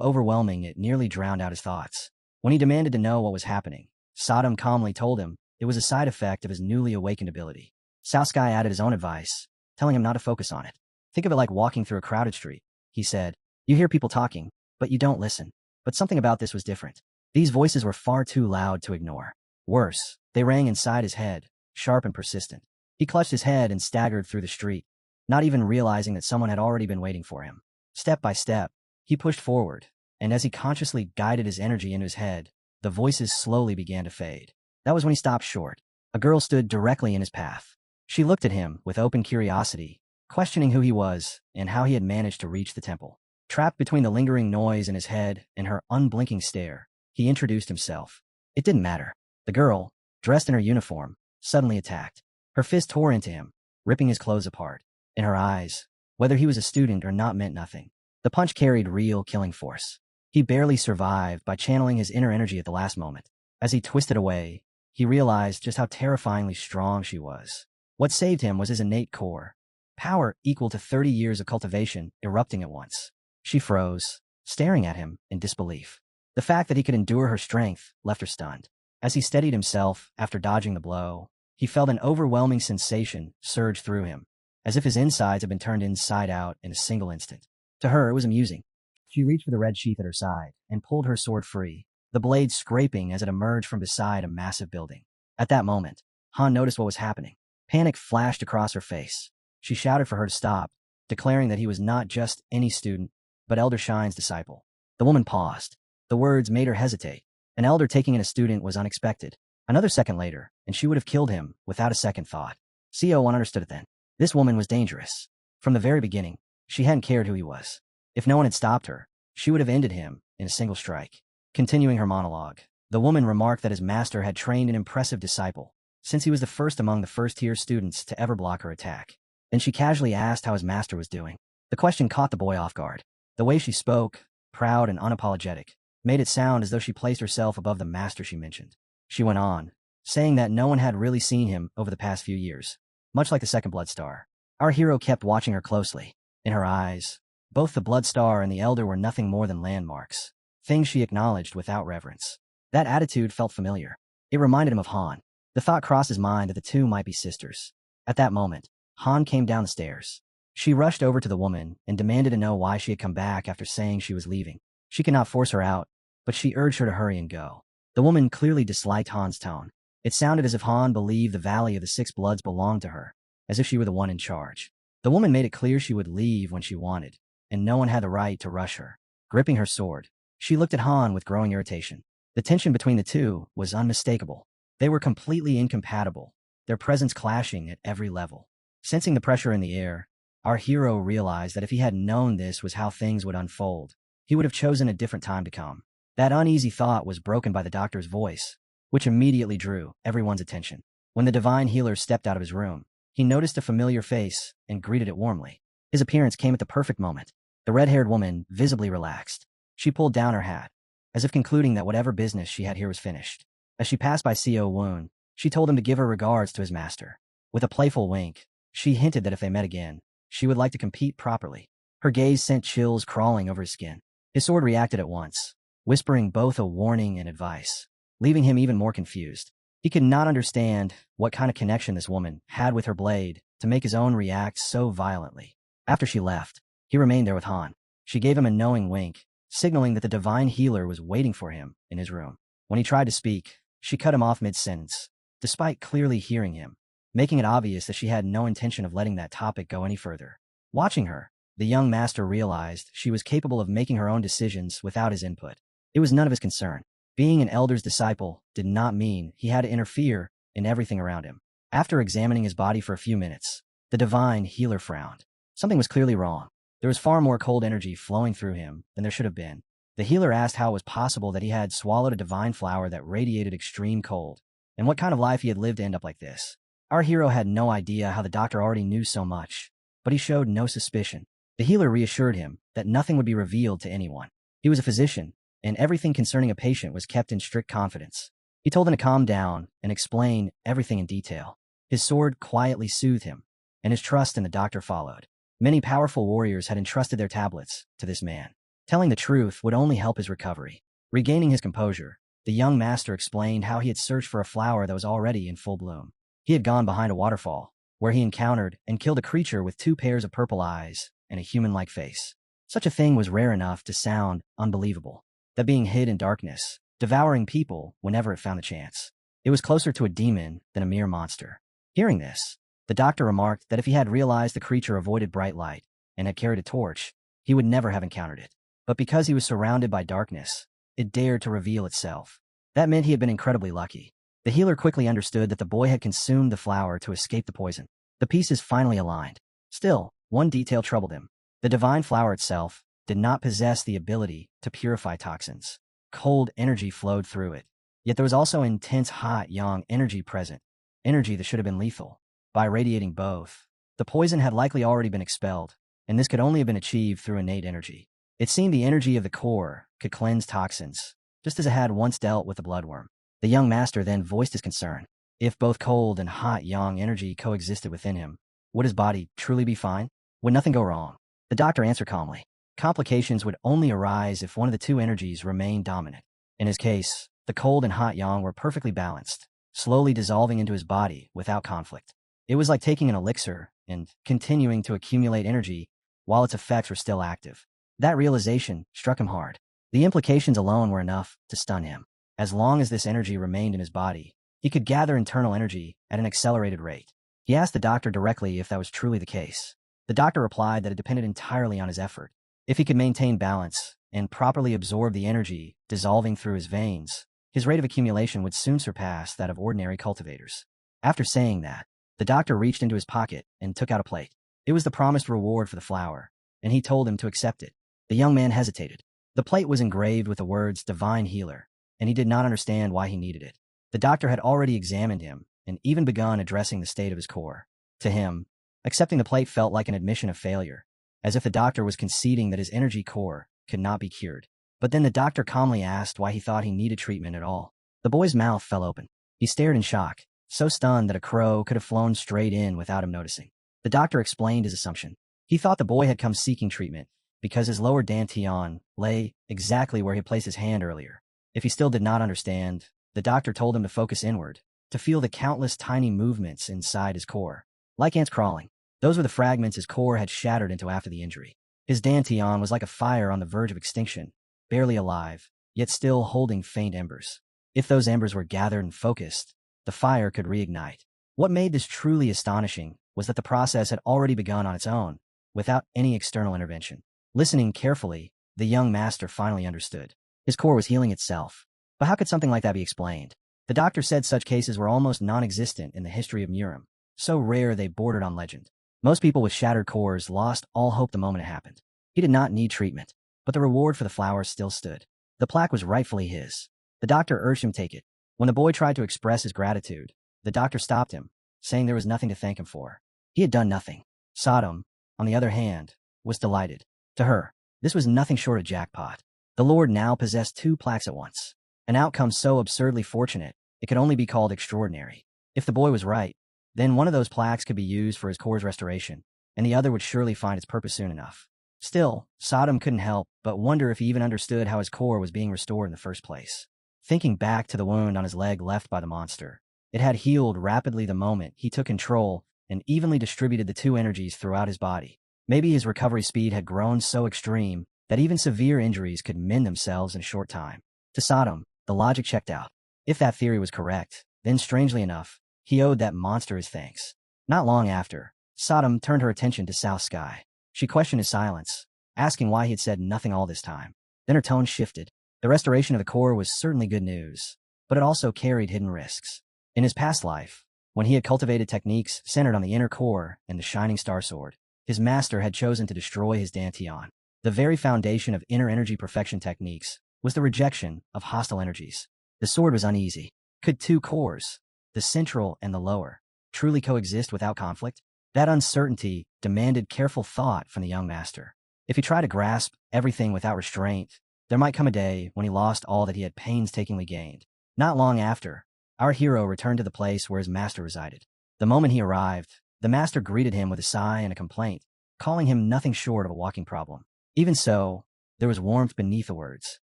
Speaker 1: overwhelming it nearly drowned out his thoughts. When he demanded to know what was happening, Sodom calmly told him it was a side effect of his newly awakened ability. Sasuke added his own advice, telling him not to focus on it. Think of it like walking through a crowded street, he said. You hear people talking, but you don't listen. But something about this was different. These voices were far too loud to ignore. Worse, they rang inside his head, sharp and persistent. He clutched his head and staggered through the street, not even realizing that someone had already been waiting for him. Step by step, he pushed forward, and as he consciously guided his energy into his head, the voices slowly began to fade. That was when he stopped short. A girl stood directly in his path. She looked at him with open curiosity, questioning who he was and how he had managed to reach the temple. Trapped between the lingering noise in his head and her unblinking stare, he introduced himself. It didn't matter. The girl, dressed in her uniform, suddenly attacked. Her fist tore into him, ripping his clothes apart. In her eyes, whether he was a student or not meant nothing. The punch carried real killing force. He barely survived by channeling his inner energy at the last moment. As he twisted away, he realized just how terrifyingly strong she was. What saved him was his innate core. Power equal to 30 years of cultivation erupting at once. She froze, staring at him in disbelief. The fact that he could endure her strength left her stunned. As he steadied himself after dodging the blow, he felt an overwhelming sensation surge through him, as if his insides had been turned inside out in a single instant. To her, it was amusing. She reached for the red sheath at her side and pulled her sword free, the blade scraping as it emerged from beside a massive building. At that moment, Han noticed what was happening. Panic flashed across her face. She shouted for her to stop, declaring that he was not just any student, but Elder Shine's disciple. The woman paused. The words made her hesitate. An elder taking in a student was unexpected. Another second later, and she would have killed him without a second thought. CO1 understood it then. This woman was dangerous. From the very beginning, she hadn't cared who he was. If no one had stopped her, she would have ended him in a single strike. Continuing her monologue, the woman remarked that his master had trained an impressive disciple, since he was the first among the first-tier students to ever block her attack. Then she casually asked how his master was doing. The question caught the boy off guard. The way she spoke, proud and unapologetic, made it sound as though she placed herself above the master she mentioned. She went on, saying that no one had really seen him over the past few years. Much like the second Blood Star, our hero kept watching her closely. In her eyes, both the Blood Star and the Elder were nothing more than landmarks, things she acknowledged without reverence. That attitude felt familiar. It reminded him of Han. The thought crossed his mind that the two might be sisters. At that moment, Han came down the stairs. She rushed over to the woman and demanded to know why she had come back after saying she was leaving. She could not force her out, but she urged her to hurry and go. The woman clearly disliked Han's tone. It sounded as if Han believed the Valley of the Six Bloods belonged to her, as if she were the one in charge. The woman made it clear she would leave when she wanted, and no one had the right to rush her. Gripping her sword, she looked at Han with growing irritation. The tension between the two was unmistakable. They were completely incompatible, their presence clashing at every level. Sensing the pressure in the air, our hero realized that if he had known this was how things would unfold, he would have chosen a different time to come. That uneasy thought was broken by the doctor's voice, which immediately drew everyone's attention. When the divine healer stepped out of his room, he noticed a familiar face and greeted it warmly. His appearance came at the perfect moment. The red-haired woman visibly relaxed. She pulled down her hat, as if concluding that whatever business she had here was finished. As she passed by Co Woon, she told him to give her regards to his master. With a playful wink, she hinted that if they met again, she would like to compete properly. Her gaze sent chills crawling over his skin. His sword reacted at once, whispering both a warning and advice, leaving him even more confused. He could not understand what kind of connection this woman had with her blade to make his own react so violently. After she left, he remained there with Han. She gave him a knowing wink, signaling that the divine healer was waiting for him in his room. When he tried to speak, she cut him off mid-sentence, despite clearly hearing him, making it obvious that she had no intention of letting that topic go any further. Watching her, the young master realized she was capable of making her own decisions without his input. It was none of his concern. Being an elder's disciple did not mean he had to interfere in everything around him. After examining his body for a few minutes, the divine healer frowned. Something was clearly wrong. There was far more cold energy flowing through him than there should have been. The healer asked how it was possible that he had swallowed a divine flower that radiated extreme cold, and what kind of life he had lived to end up like this. Our hero had no idea how the doctor already knew so much, but he showed no suspicion. The healer reassured him that nothing would be revealed to anyone. He was a physician, and everything concerning a patient was kept in strict confidence. He told him to calm down and explain everything in detail. His sword quietly soothed him, and his trust in the doctor followed. Many powerful warriors had entrusted their tablets to this man. Telling the truth would only help his recovery. Regaining his composure, the young master explained how he had searched for a flower that was already in full bloom. He had gone behind a waterfall, where he encountered and killed a creature with 2 pairs of purple eyes and a human-like face. Such a thing was rare enough to sound unbelievable. That being hid in darkness, devouring people whenever it found the chance. It was closer to a demon than a mere monster. Hearing this, the doctor remarked that if he had realized the creature avoided bright light and had carried a torch, he would never have encountered it. But because he was surrounded by darkness, it dared to reveal itself. That meant he had been incredibly lucky. The healer quickly understood that the boy had consumed the flower to escape the poison. The pieces finally aligned. Still, one detail troubled him. The divine flower itself did not possess the ability to purify toxins. Cold energy flowed through it. Yet there was also intense hot yang energy present, energy that should have been lethal. By radiating both, the poison had likely already been expelled, and this could only have been achieved through innate energy. It seemed the energy of the core could cleanse toxins, just as it had once dealt with the bloodworm. The young master then voiced his concern. If both cold and hot yang energy coexisted within him, would his body truly be fine? Would nothing go wrong? The doctor answered calmly. Complications would only arise if one of the 2 energies remained dominant. In his case, the cold and hot yang were perfectly balanced, slowly dissolving into his body without conflict. It was like taking an elixir and continuing to accumulate energy while its effects were still active. That realization struck him hard. The implications alone were enough to stun him. As long as this energy remained in his body, he could gather internal energy at an accelerated rate. He asked the doctor directly if that was truly the case. The doctor replied that it depended entirely on his effort. If he could maintain balance and properly absorb the energy dissolving through his veins, his rate of accumulation would soon surpass that of ordinary cultivators. After saying that, the doctor reached into his pocket and took out a plate. It was the promised reward for the flower, and he told him to accept it. The young man hesitated. The plate was engraved with the words "Divine Healer," and he did not understand why he needed it. The doctor had already examined him and even begun addressing the state of his core. To him, accepting the plate felt like an admission of failure, as if the doctor was conceding that his energy core could not be cured. But then the doctor calmly asked why he thought he needed treatment at all. The boy's mouth fell open. He stared in shock, so stunned that a crow could have flown straight in without him noticing. The doctor explained his assumption. He thought the boy had come seeking treatment because his lower dantian lay exactly where he placed his hand earlier. If he still did not understand, the doctor told him to focus inward, to feel the countless tiny movements inside his core. Like ants crawling, those were the fragments his core had shattered into after the injury. His dantian was like a fire on the verge of extinction, barely alive, yet still holding faint embers. If those embers were gathered and focused, the fire could reignite. What made this truly astonishing was that the process had already begun on its own, without any external intervention. Listening carefully, the young master finally understood. His core was healing itself. But how could something like that be explained? The doctor said such cases were almost non-existent in the history of Murim, so rare they bordered on legend. Most people with shattered cores lost all hope the moment it happened. He did not need treatment, but the reward for the flowers still stood. The plaque was rightfully his. The doctor urged him to take it. When the boy tried to express his gratitude, the doctor stopped him, saying there was nothing to thank him for. He had done nothing. Sodom, on the other hand, was delighted. To her, this was nothing short of jackpot. The Lord now possessed 2 plaques at once. An outcome so absurdly fortunate, it could only be called extraordinary. If the boy was right, then one of those plaques could be used for his core's restoration, and the other would surely find its purpose soon enough. Still, Sodom couldn't help but wonder if he even understood how his core was being restored in the first place. Thinking back to the wound on his leg left by the monster, it had healed rapidly the moment he took control and evenly distributed the 2 energies throughout his body. Maybe his recovery speed had grown so extreme that even severe injuries could mend themselves in a short time. To Sodom, the logic checked out. If that theory was correct, then strangely enough, he owed that monster his thanks. Not long after, Sodom turned her attention to South Sky. She questioned his silence, asking why he had said nothing all this time. Then her tone shifted. The restoration of the core was certainly good news, but it also carried hidden risks. In his past life, when he had cultivated techniques centered on the inner core and the shining star sword, his master had chosen to destroy his dantian. The very foundation of inner energy perfection techniques was the rejection of hostile energies. The sword was uneasy. Could 2 cores, the central and the lower, truly coexist without conflict? That uncertainty demanded careful thought from the young master. If he tried to grasp everything without restraint, there might come a day when he lost all that he had painstakingly gained. Not long after, our hero returned to the place where his master resided. The moment he arrived, the master greeted him with a sigh and a complaint. calling him nothing short of a walking problem. Even so, there was warmth beneath the words.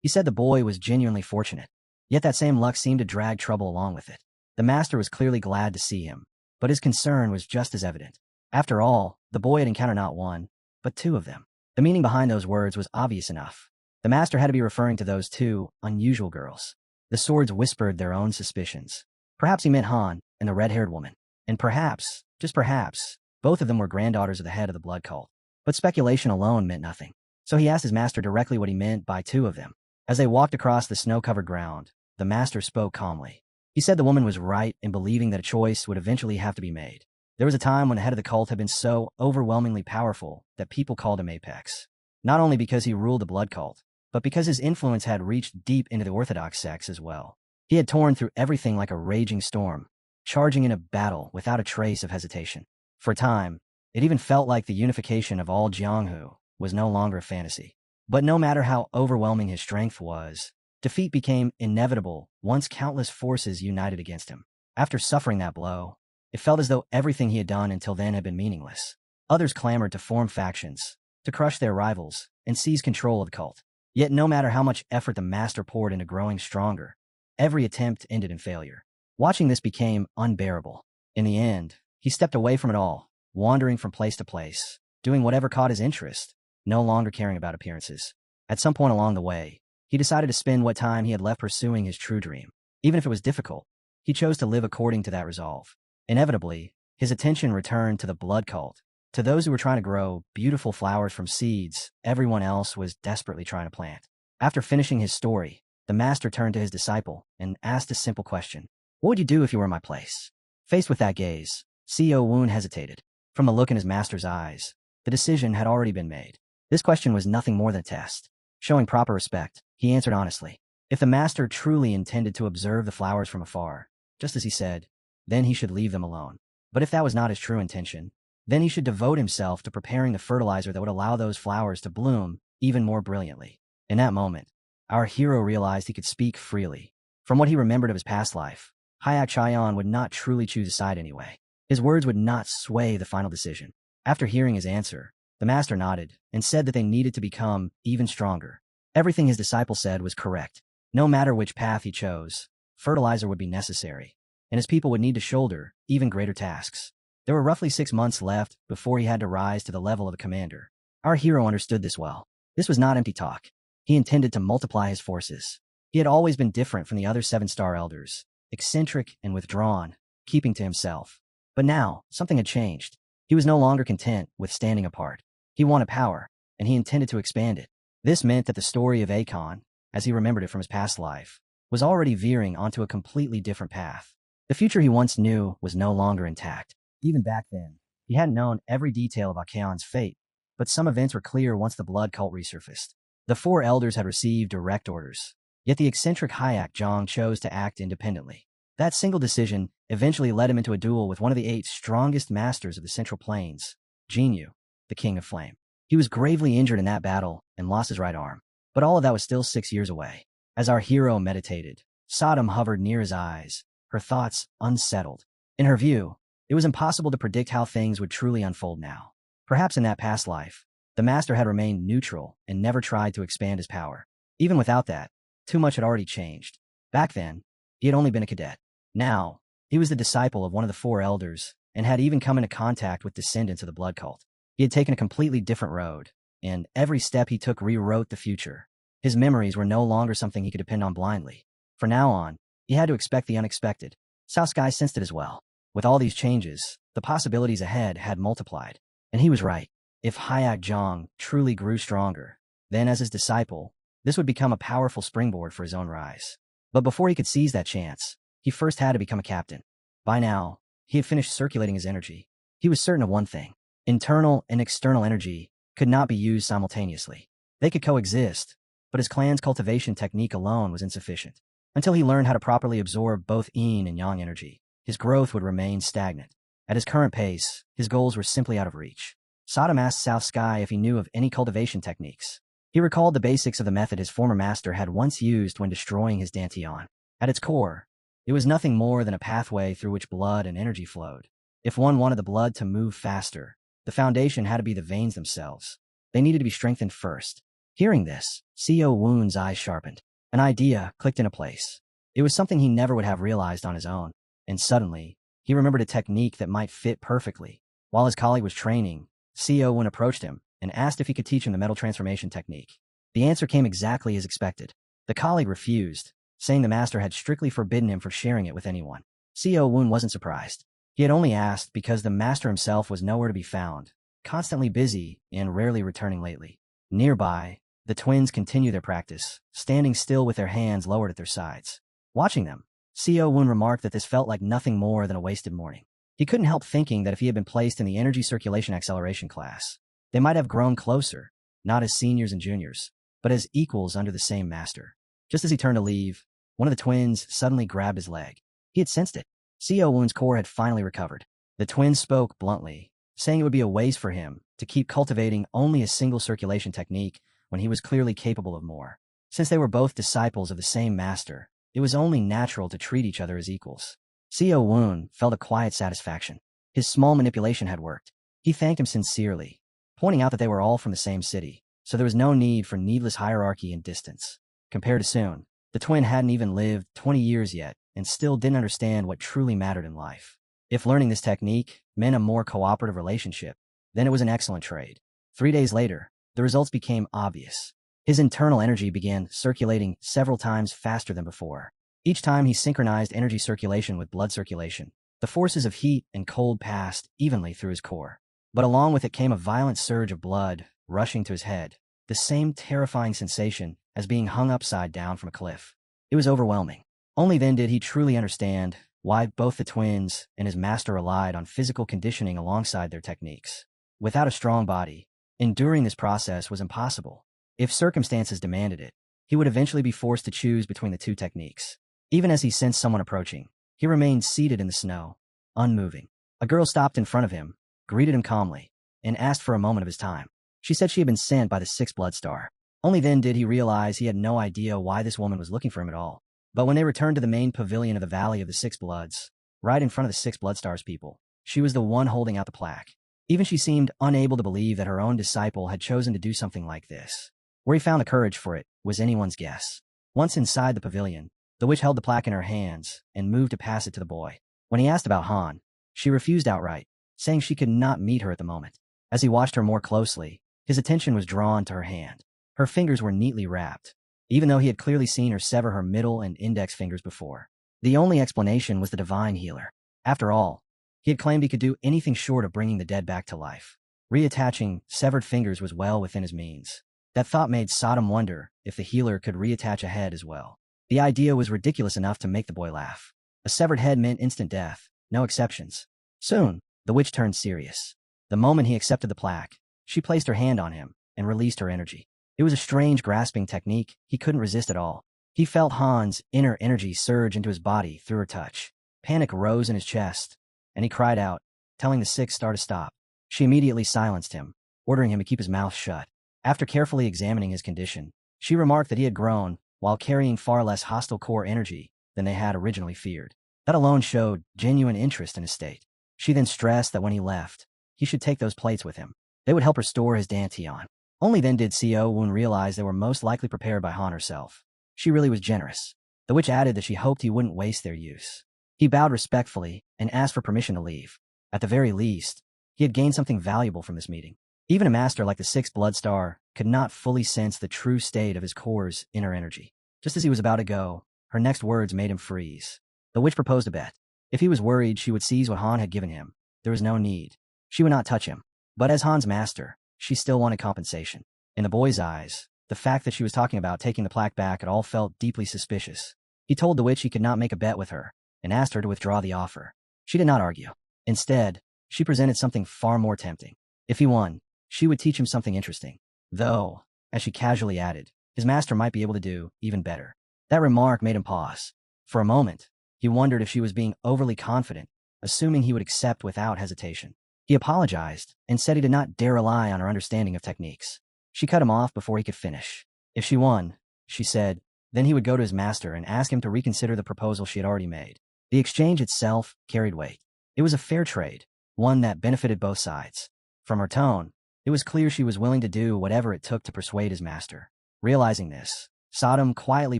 Speaker 1: He said the boy was genuinely fortunate, yet that same luck seemed to drag trouble along with it. The master was clearly glad to see him, but his concern was just as evident. After all, the boy had encountered not one, but two of them. The meaning behind those words was obvious enough. The master had to be referring to those two unusual girls. The swords whispered their own suspicions. Perhaps he meant Han and the red-haired woman. And perhaps, just perhaps, both of them were granddaughters of the head of the blood cult. But speculation alone meant nothing. So he asked his master directly what he meant by two of them. As they walked across the snow-covered ground, the master spoke calmly. He said the woman was right in believing that a choice would eventually have to be made. There was a time when the head of the cult had been so overwhelmingly powerful that people called him Apex. Not only because he ruled the blood cult, but because his influence had reached deep into the orthodox sects as well. He had torn through everything like a raging storm, charging into battle without a trace of hesitation. For a time, it even felt like the unification of all Jianghu was no longer a fantasy. But no matter how overwhelming his strength was, defeat became inevitable once countless forces united against him. After suffering that blow, it felt as though everything he had done until then had been meaningless. Others clamored to form factions, to crush their rivals, and seize control of the cult. Yet no matter how much effort the master poured into growing stronger, every attempt ended in failure. Watching this became unbearable. In the end, he stepped away from it all, wandering from place to place, doing whatever caught his interest, no longer caring about appearances. At some point along the way, he decided to spend what time he had left pursuing his true dream. Even if it was difficult, he chose to live according to that resolve. Inevitably, his attention returned to the blood cult. To those who were trying to grow beautiful flowers from seeds everyone else was desperately trying to plant. After finishing his story, the master turned to his disciple and asked a simple question. What would you do if you were in my place? Faced with that gaze, CEO Woon hesitated. From the look in his master's eyes, the decision had already been made. This question was nothing more than a test. Showing proper respect, he answered honestly. If the master truly intended to observe the flowers from afar, just as he said, then he should leave them alone. But if that was not his true intention, then he should devote himself to preparing the fertilizer that would allow those flowers to bloom even more brilliantly. In that moment, our hero realized he could speak freely. From what he remembered of his past life, Hyak Chayan would not truly choose a side anyway. His words would not sway the final decision. After hearing his answer, the master nodded and said that they needed to become even stronger. Everything his disciple said was correct. No matter which path he chose, fertilizer would be necessary, and his people would need to shoulder even greater tasks. There were roughly 6 months left before he had to rise to the level of a commander. Our hero understood this well. This was not empty talk. He intended to multiply his forces. He had always been different from the other 7-star elders, eccentric and withdrawn, keeping to himself. But now, something had changed. He was no longer content with standing apart. He wanted power, and he intended to expand it. This meant that the story of Akon, as he remembered it from his past life, was already veering onto a completely different path. The future he once knew was no longer intact. Even back then, he hadn't known every detail of Akon's fate, but some events were clear once the blood cult resurfaced. The 4 elders had received direct orders, yet the eccentric Hyak Zhang chose to act independently. That single decision eventually led him into a duel with one of the 8 strongest masters of the Central Plains, Jinyu, the King of Flame. He was gravely injured in that battle and lost his right arm. But all of that was still 6 years away. As our hero meditated, Sodom hovered near his eyes, her thoughts unsettled. In her view, it was impossible to predict how things would truly unfold now. Perhaps in that past life, the master had remained neutral and never tried to expand his power. Even without that, too much had already changed. Back then, he had only been a cadet. Now, he was the disciple of one of the 4 elders and had even come into contact with descendants of the blood cult. He had taken a completely different road, and every step he took rewrote the future. His memories were no longer something he could depend on blindly. From now on, he had to expect the unexpected. Cao Sky sensed it as well. With all these changes, the possibilities ahead had multiplied. And he was right. If Hyak Zhang truly grew stronger, then as his disciple, this would become a powerful springboard for his own rise. But before he could seize that chance, he first had to become a captain. By now, he had finished circulating his energy. He was certain of one thing. Internal and external energy could not be used simultaneously. They could coexist, but his clan's cultivation technique alone was insufficient. Until he learned how to properly absorb both yin and yang energy, his growth would remain stagnant. At his current pace, his goals were simply out of reach. Sodom asked South Sky if he knew of any cultivation techniques. He recalled the basics of the method his former master had once used when destroying his Dantian. At its core, it was nothing more than a pathway through which blood and energy flowed. If one wanted the blood to move faster, The foundation had to be the veins themselves. They needed to be strengthened first. Hearing this, Co Woon's eyes sharpened. An idea clicked into place. It was something he never would have realized on his own. And suddenly, he remembered a technique that might fit perfectly. While his colleague was training, Co Woon approached him and asked if he could teach him the metal transformation technique. The answer came exactly as expected. The colleague refused, saying the master had strictly forbidden him from sharing it with anyone. Co Woon wasn't surprised. He had only asked because the master himself was nowhere to be found, constantly busy and rarely returning lately. Nearby, the twins continued their practice, standing still with their hands lowered at their sides. Watching them, Co Woon remarked that this felt like nothing more than a wasted morning. He couldn't help thinking that if he had been placed in the energy circulation acceleration class, they might have grown closer, not as seniors and juniors, but as equals under the same master. Just as he turned to leave, one of the twins suddenly grabbed his leg. He had sensed it. Co Woon's core had finally recovered. The twins spoke bluntly, saying it would be a waste for him to keep cultivating only a single circulation technique when he was clearly capable of more. Since they were both disciples of the same master, it was only natural to treat each other as equals. Co Woon felt a quiet satisfaction. His small manipulation had worked. He thanked him sincerely, pointing out that they were all from the same city, so there was no need for needless hierarchy and distance. Compared to Soon, the twin hadn't even lived 20 years yet and still didn't understand what truly mattered in life. If learning this technique meant a more cooperative relationship, then it was an excellent trade. 3 days later, the results became obvious. His internal energy began circulating several times faster than before. Each time he synchronized energy circulation with blood circulation, the forces of heat and cold passed evenly through his core. But along with it came a violent surge of blood rushing to his head, the same terrifying sensation as being hung upside down from a cliff. It was overwhelming. Only then did he truly understand why both the twins and his master relied on physical conditioning alongside their techniques. Without a strong body, enduring this process was impossible. If circumstances demanded it, he would eventually be forced to choose between the two techniques. Even as he sensed someone approaching, he remained seated in the snow, unmoving. A girl stopped in front of him, greeted him calmly, and asked for a moment of his time. She said she had been sent by the Sixth Blood Star. Only then did he realize he had no idea why this woman was looking for him at all. But when they returned to the main pavilion of the Valley of the Six Bloods, right in front of the Six Blood Stars people, she was the one holding out the plaque. Even she seemed unable to believe that her own disciple had chosen to do something like this. Where he found the courage for it was anyone's guess. Once inside the pavilion, the witch held the plaque in her hands and moved to pass it to the boy. When he asked about Han, she refused outright, saying she could not meet her at the moment. As he watched her more closely, his attention was drawn to her hand. Her fingers were neatly wrapped, even though he had clearly seen her sever her middle and index fingers before. The only explanation was the divine healer. After all, he had claimed he could do anything short of bringing the dead back to life. Reattaching severed fingers was well within his means. That thought made Sodom wonder if the healer could reattach a head as well. The idea was ridiculous enough to make the boy laugh. A severed head meant instant death, no exceptions. Soon, the witch turned serious. The moment he accepted the plaque, she placed her hand on him and released her energy. It was a strange grasping technique he couldn't resist at all. He felt Han's inner energy surge into his body through her touch. Panic rose in his chest, and he cried out, telling the Sixth Star to stop. She immediately silenced him, ordering him to keep his mouth shut. After carefully examining his condition, she remarked that he had grown while carrying far less hostile core energy than they had originally feared. That alone showed genuine interest in his state. She then stressed that when he left, he should take those plates with him. They would help restore his Dantian. Only then did Co Woon realize they were most likely prepared by Han herself. She really was generous. The witch added that she hoped he wouldn't waste their use. He bowed respectfully and asked for permission to leave. At the very least, he had gained something valuable from this meeting. Even a master like the Sixth Blood Star could not fully sense the true state of his core's inner energy. Just as he was about to go, her next words made him freeze. The witch proposed a bet. If he was worried she would seize what Han had given him, there was no need. She would not touch him. But as Han's master, she still wanted compensation. In the boy's eyes, the fact that she was talking about taking the plaque back at all felt deeply suspicious. He told the witch he could not make a bet with her and asked her to withdraw the offer. She did not argue. Instead, she presented something far more tempting. If he won, she would teach him something interesting. Though, as she casually added, his master might be able to do even better. That remark made him pause. For a moment, he wondered if she was being overly confident, assuming he would accept without hesitation. He apologized and said he did not dare rely on her understanding of techniques. She cut him off before he could finish. If she won, she said, then he would go to his master and ask him to reconsider the proposal she had already made. The exchange itself carried weight. It was a fair trade, one that benefited both sides. From her tone, it was clear she was willing to do whatever it took to persuade his master. Realizing this, Sodom quietly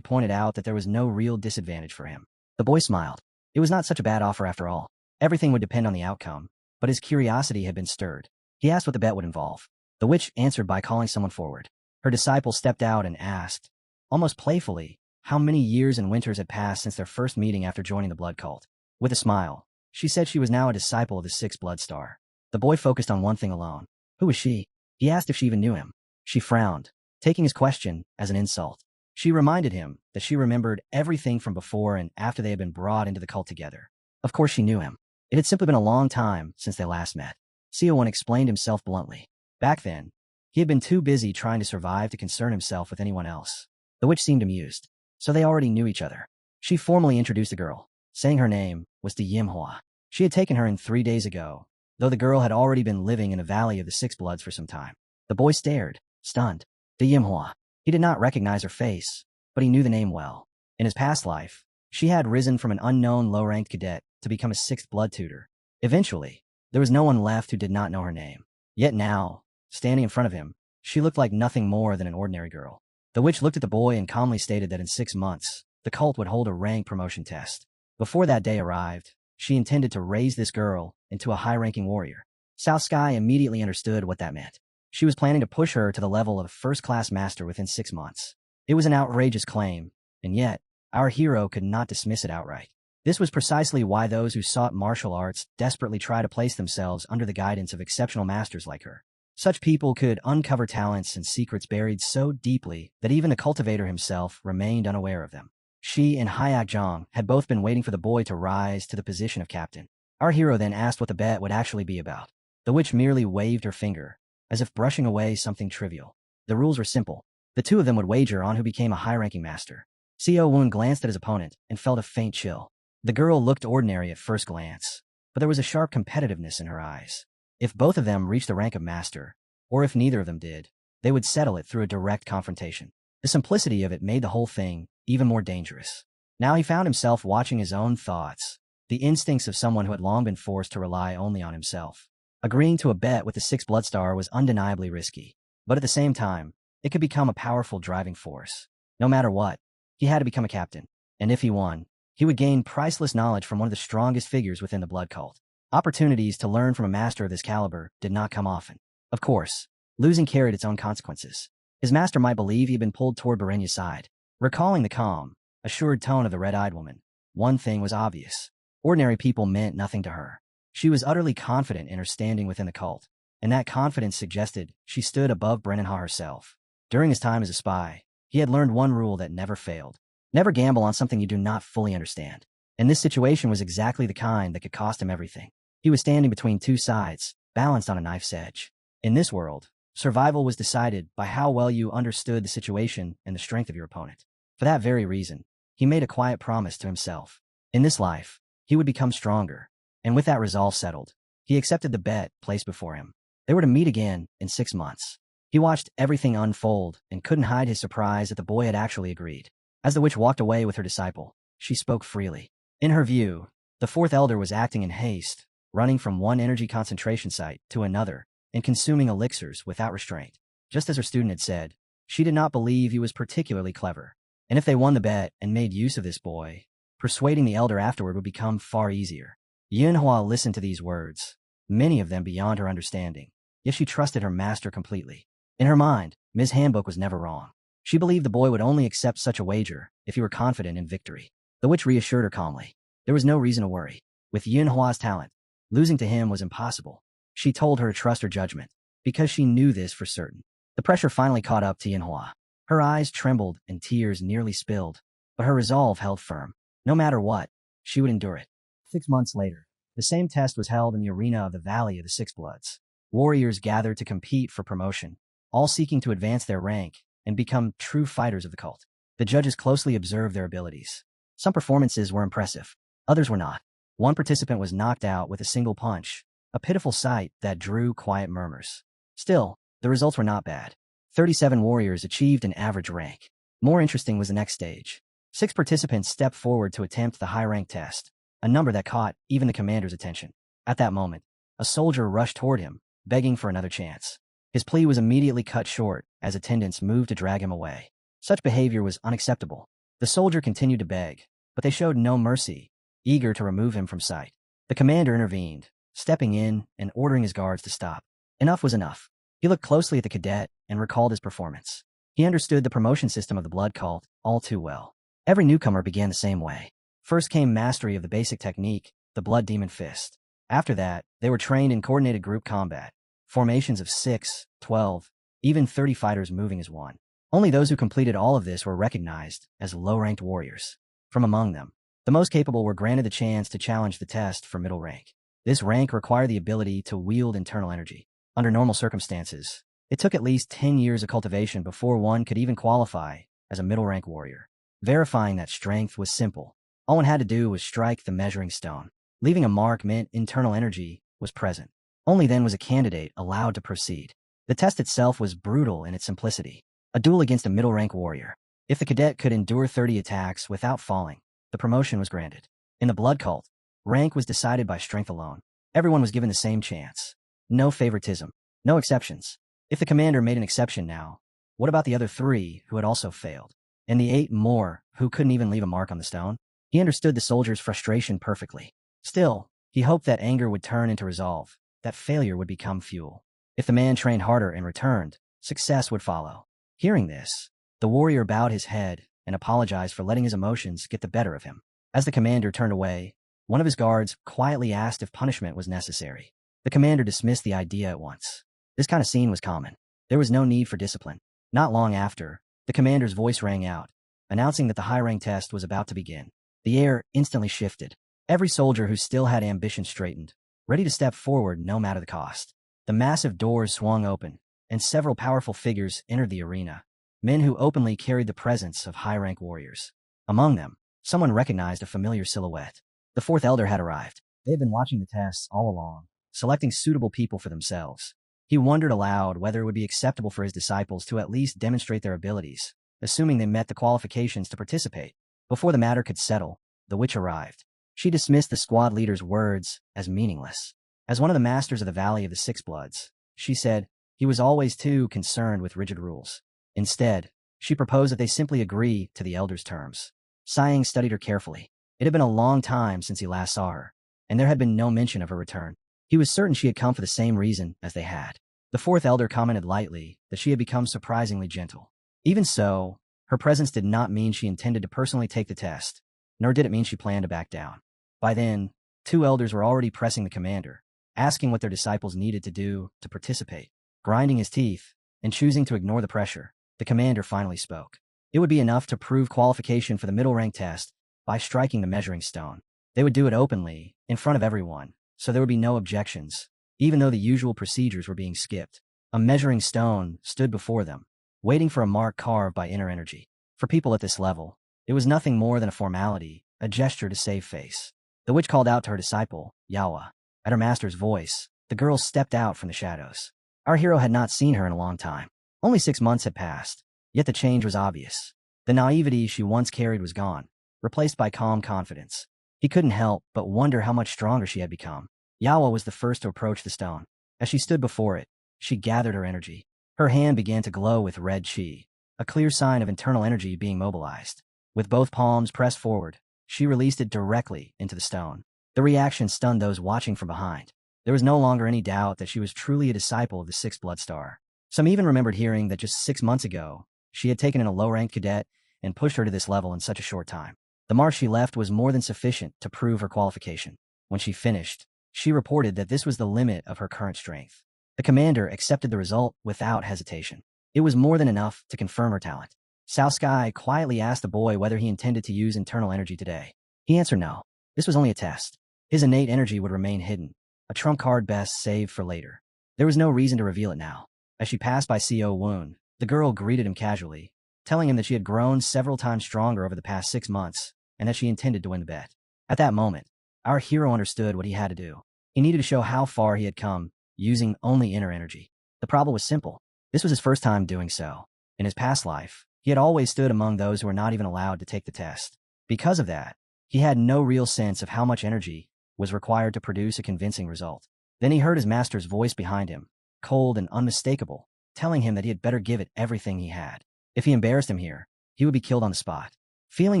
Speaker 1: pointed out that there was no real disadvantage for him. The boy smiled. It was not such a bad offer after all. Everything would depend on the outcome, but his curiosity had been stirred. He asked what the bet would involve. The witch answered by calling someone forward. Her disciple stepped out and asked, almost playfully, how many years and winters had passed since their first meeting after joining the blood cult. With a smile, she said she was now a disciple of the sixth blood star. The boy focused on one thing alone. Who was she? He asked if she even knew him. She frowned, taking his question as an insult. She reminded him that she remembered everything from before and after they had been brought into the cult together. Of course she knew him. It had simply been a long time since they last met. Seo explained himself bluntly. Back then, he had been too busy trying to survive to concern himself with anyone else. The witch seemed amused. So they already knew each other. She formally introduced the girl, saying her name was Manhwa. She had taken her in 3 days ago, though the girl had already been living in a valley of the six bloods for some time. The boy stared, stunned. Manhwa. He did not recognize her face, but he knew the name well. In his past life, she had risen from an unknown low-ranked cadet to become a sixth blood tutor. Eventually, there was no one left who did not know her name. Yet now, standing in front of him, she looked like nothing more than an ordinary girl. The witch looked at the boy and calmly stated that in 6 months, the cult would hold a rank promotion test. Before that day arrived, she intended to raise this girl into a high-ranking warrior. South Sky immediately understood what that meant. She was planning to push her to the level of first-class master within 6 months. It was an outrageous claim, and yet, our hero could not dismiss it outright. This was precisely why those who sought martial arts desperately try to place themselves under the guidance of exceptional masters like her. Such people could uncover talents and secrets buried so deeply that even a cultivator himself remained unaware of them. She and Hyak Zhang had both been waiting for the boy to rise to the position of captain. Our hero then asked what the bet would actually be about. The witch merely waved her finger, as if brushing away something trivial. The rules were simple. The two of them would wager on who became a high-ranking master. Seo Woon glanced at his opponent and felt a faint chill. The girl looked ordinary at first glance, but there was a sharp competitiveness in her eyes. If both of them reached the rank of master, or if neither of them did, they would settle it through a direct confrontation. The simplicity of it made the whole thing even more dangerous. Now he found himself watching his own thoughts, the instincts of someone who had long been forced to rely only on himself. Agreeing to a bet with the sixth blood star was undeniably risky, but at the same time, it could become a powerful driving force. No matter what, he had to become a captain, and if he won, he would gain priceless knowledge from one of the strongest figures within the blood cult. Opportunities to learn from a master of this caliber did not come often. Of course, losing carried its own consequences. His master might believe he had been pulled toward Barenya's side. Recalling the calm, assured tone of the red-eyed woman, one thing was obvious. Ordinary people meant nothing to her. She was utterly confident in her standing within the cult, and that confidence suggested she stood above Brennanha herself. During his time as a spy, he had learned one rule that never failed. Never gamble on something you do not fully understand. And this situation was exactly the kind that could cost him everything. He was standing between two sides, balanced on a knife's edge. In this world, survival was decided by how well you understood the situation and the strength of your opponent. For that very reason, he made a quiet promise to himself. In this life, he would become stronger, and with that resolve settled, he accepted the bet placed before him. They were to meet again in 6 months. He watched everything unfold and couldn't hide his surprise that the boy had actually agreed. As the witch walked away with her disciple, she spoke freely. In her view, the fourth elder was acting in haste, running from one energy concentration site to another, and consuming elixirs without restraint. Just as her student had said, she did not believe he was particularly clever. And if they won the bet and made use of this boy, persuading the elder afterward would become far easier. Yunhua listened to these words, many of them beyond her understanding, yet she trusted her master completely. In her mind, Ms. Handbook was never wrong. She believed the boy would only accept such a wager if he were confident in victory. The witch reassured her calmly. There was no reason to worry. With Yunhua's talent, losing to him was impossible. She told her to trust her judgment, because she knew this for certain. The pressure finally caught up to Yunhua. Her eyes trembled and tears nearly spilled, but her resolve held firm. No matter what, she would endure it. 6 months later, the same test was held in the arena of the Valley of the Six Bloods. Warriors gathered to compete for promotion, all seeking to advance their rank and become true fighters of the cult. The judges closely observed their abilities. Some performances were impressive, others were not. One participant was knocked out with a single punch, a pitiful sight that drew quiet murmurs. Still, the results were not bad. 37 warriors achieved an average rank. More interesting was the next stage. 6 participants stepped forward to attempt the high-rank test, a number that caught even the commander's attention. At that moment, a soldier rushed toward him, begging for another chance. His plea was immediately cut short as attendants moved to drag him away. Such behavior was unacceptable. The soldier continued to beg, but they showed no mercy, eager to remove him from sight. The commander intervened, stepping in and ordering his guards to stop. Enough was enough. He looked closely at the cadet and recalled his performance. He understood the promotion system of the blood cult all too well. Every newcomer began the same way. First came mastery of the basic technique, the blood demon fist. After that, they were trained in coordinated group combat, formations of 6, 12, even 30 fighters moving as one. Only those who completed all of this were recognized as low-ranked warriors. From among them, the most capable were granted the chance to challenge the test for middle rank. This rank required the ability to wield internal energy. Under normal circumstances, it took at least 10 years of cultivation before one could even qualify as a middle rank warrior. Verifying that strength was simple. All one had to do was strike the measuring stone. Leaving a mark meant internal energy was present. Only then was a candidate allowed to proceed. The test itself was brutal in its simplicity. A duel against a middle rank warrior. If the cadet could endure 30 attacks without falling, the promotion was granted. In the blood cult, rank was decided by strength alone. Everyone was given the same chance. No favoritism. No exceptions. If the commander made an exception now, what about the other 3 who had also failed? And the 8 more who couldn't even leave a mark on the stone? He understood the soldier's frustration perfectly. Still, he hoped that anger would turn into resolve, that failure would become fuel. If the man trained harder and returned, success would follow. Hearing this, the warrior bowed his head and apologized for letting his emotions get the better of him. As the commander turned away, one of his guards quietly asked if punishment was necessary. The commander dismissed the idea at once. This kind of scene was common. There was no need for discipline. Not long after, the commander's voice rang out, announcing that the high-rank test was about to begin. The air instantly shifted. Every soldier who still had ambition straightened, ready to step forward no matter the cost. The massive doors swung open, and several powerful figures entered the arena, men who openly carried the presence of high-rank warriors. Among them, someone recognized a familiar silhouette. The 4th elder had arrived. They had been watching the tests all along, selecting suitable people for themselves. He wondered aloud whether it would be acceptable for his disciples to at least demonstrate their abilities, assuming they met the qualifications to participate. Before the matter could settle, the witch arrived. She dismissed the squad leader's words as meaningless. As one of the masters of the Valley of the Six Bloods, she said, he was always too concerned with rigid rules. Instead, she proposed that they simply agree to the elder's terms. Sighing studied her carefully. It had been a long time since he last saw her, and there had been no mention of her return. He was certain she had come for the same reason as they had. The 4th elder commented lightly that she had become surprisingly gentle. Even so, her presence did not mean she intended to personally take the test, nor did it mean she planned to back down. By then, 2 elders were already pressing the commander, asking what their disciples needed to do to participate. Grinding his teeth and choosing to ignore the pressure, the commander finally spoke. It would be enough to prove qualification for the middle rank test by striking the measuring stone. They would do it openly, in front of everyone, so there would be no objections, even though the usual procedures were being skipped. A measuring stone stood before them, waiting for a mark carved by inner energy. For people at this level, it was nothing more than a formality, a gesture to save face. The witch called out to her disciple, Yawa. At her master's voice, the girl stepped out from the shadows. Our hero had not seen her in a long time. Only 6 months had passed, yet the change was obvious. The naivety she once carried was gone, replaced by calm confidence. He couldn't help but wonder how much stronger she had become. Yawa was the first to approach the stone. As she stood before it, she gathered her energy. Her hand began to glow with red chi, a clear sign of internal energy being mobilized. With both palms pressed forward, she released it directly into the stone. The reaction stunned those watching from behind. There was no longer any doubt that she was truly a disciple of the 6th Blood Star. Some even remembered hearing that just 6 months ago, she had taken in a low-ranked cadet and pushed her to this level in such a short time. The mark she left was more than sufficient to prove her qualification. When she finished, she reported that this was the limit of her current strength. The commander accepted the result without hesitation. It was more than enough to confirm her talent. Sao Sky quietly asked the boy whether he intended to use internal energy today. He answered no. This was only a test. His innate energy would remain hidden, a trump card best saved for later. There was no reason to reveal it now. As she passed by Co Woon, the girl greeted him casually, telling him that she had grown several times stronger over the past 6 months and that she intended to win the bet. At that moment, our hero understood what he had to do. He needed to show how far he had come, using only inner energy. The problem was simple. This was his first time doing so. In his past life, he had always stood among those who were not even allowed to take the test. Because of that, he had no real sense of how much energy was required to produce a convincing result. Then he heard his master's voice behind him, cold and unmistakable, telling him that he had better give it everything he had. If he embarrassed him here, he would be killed on the spot. Feeling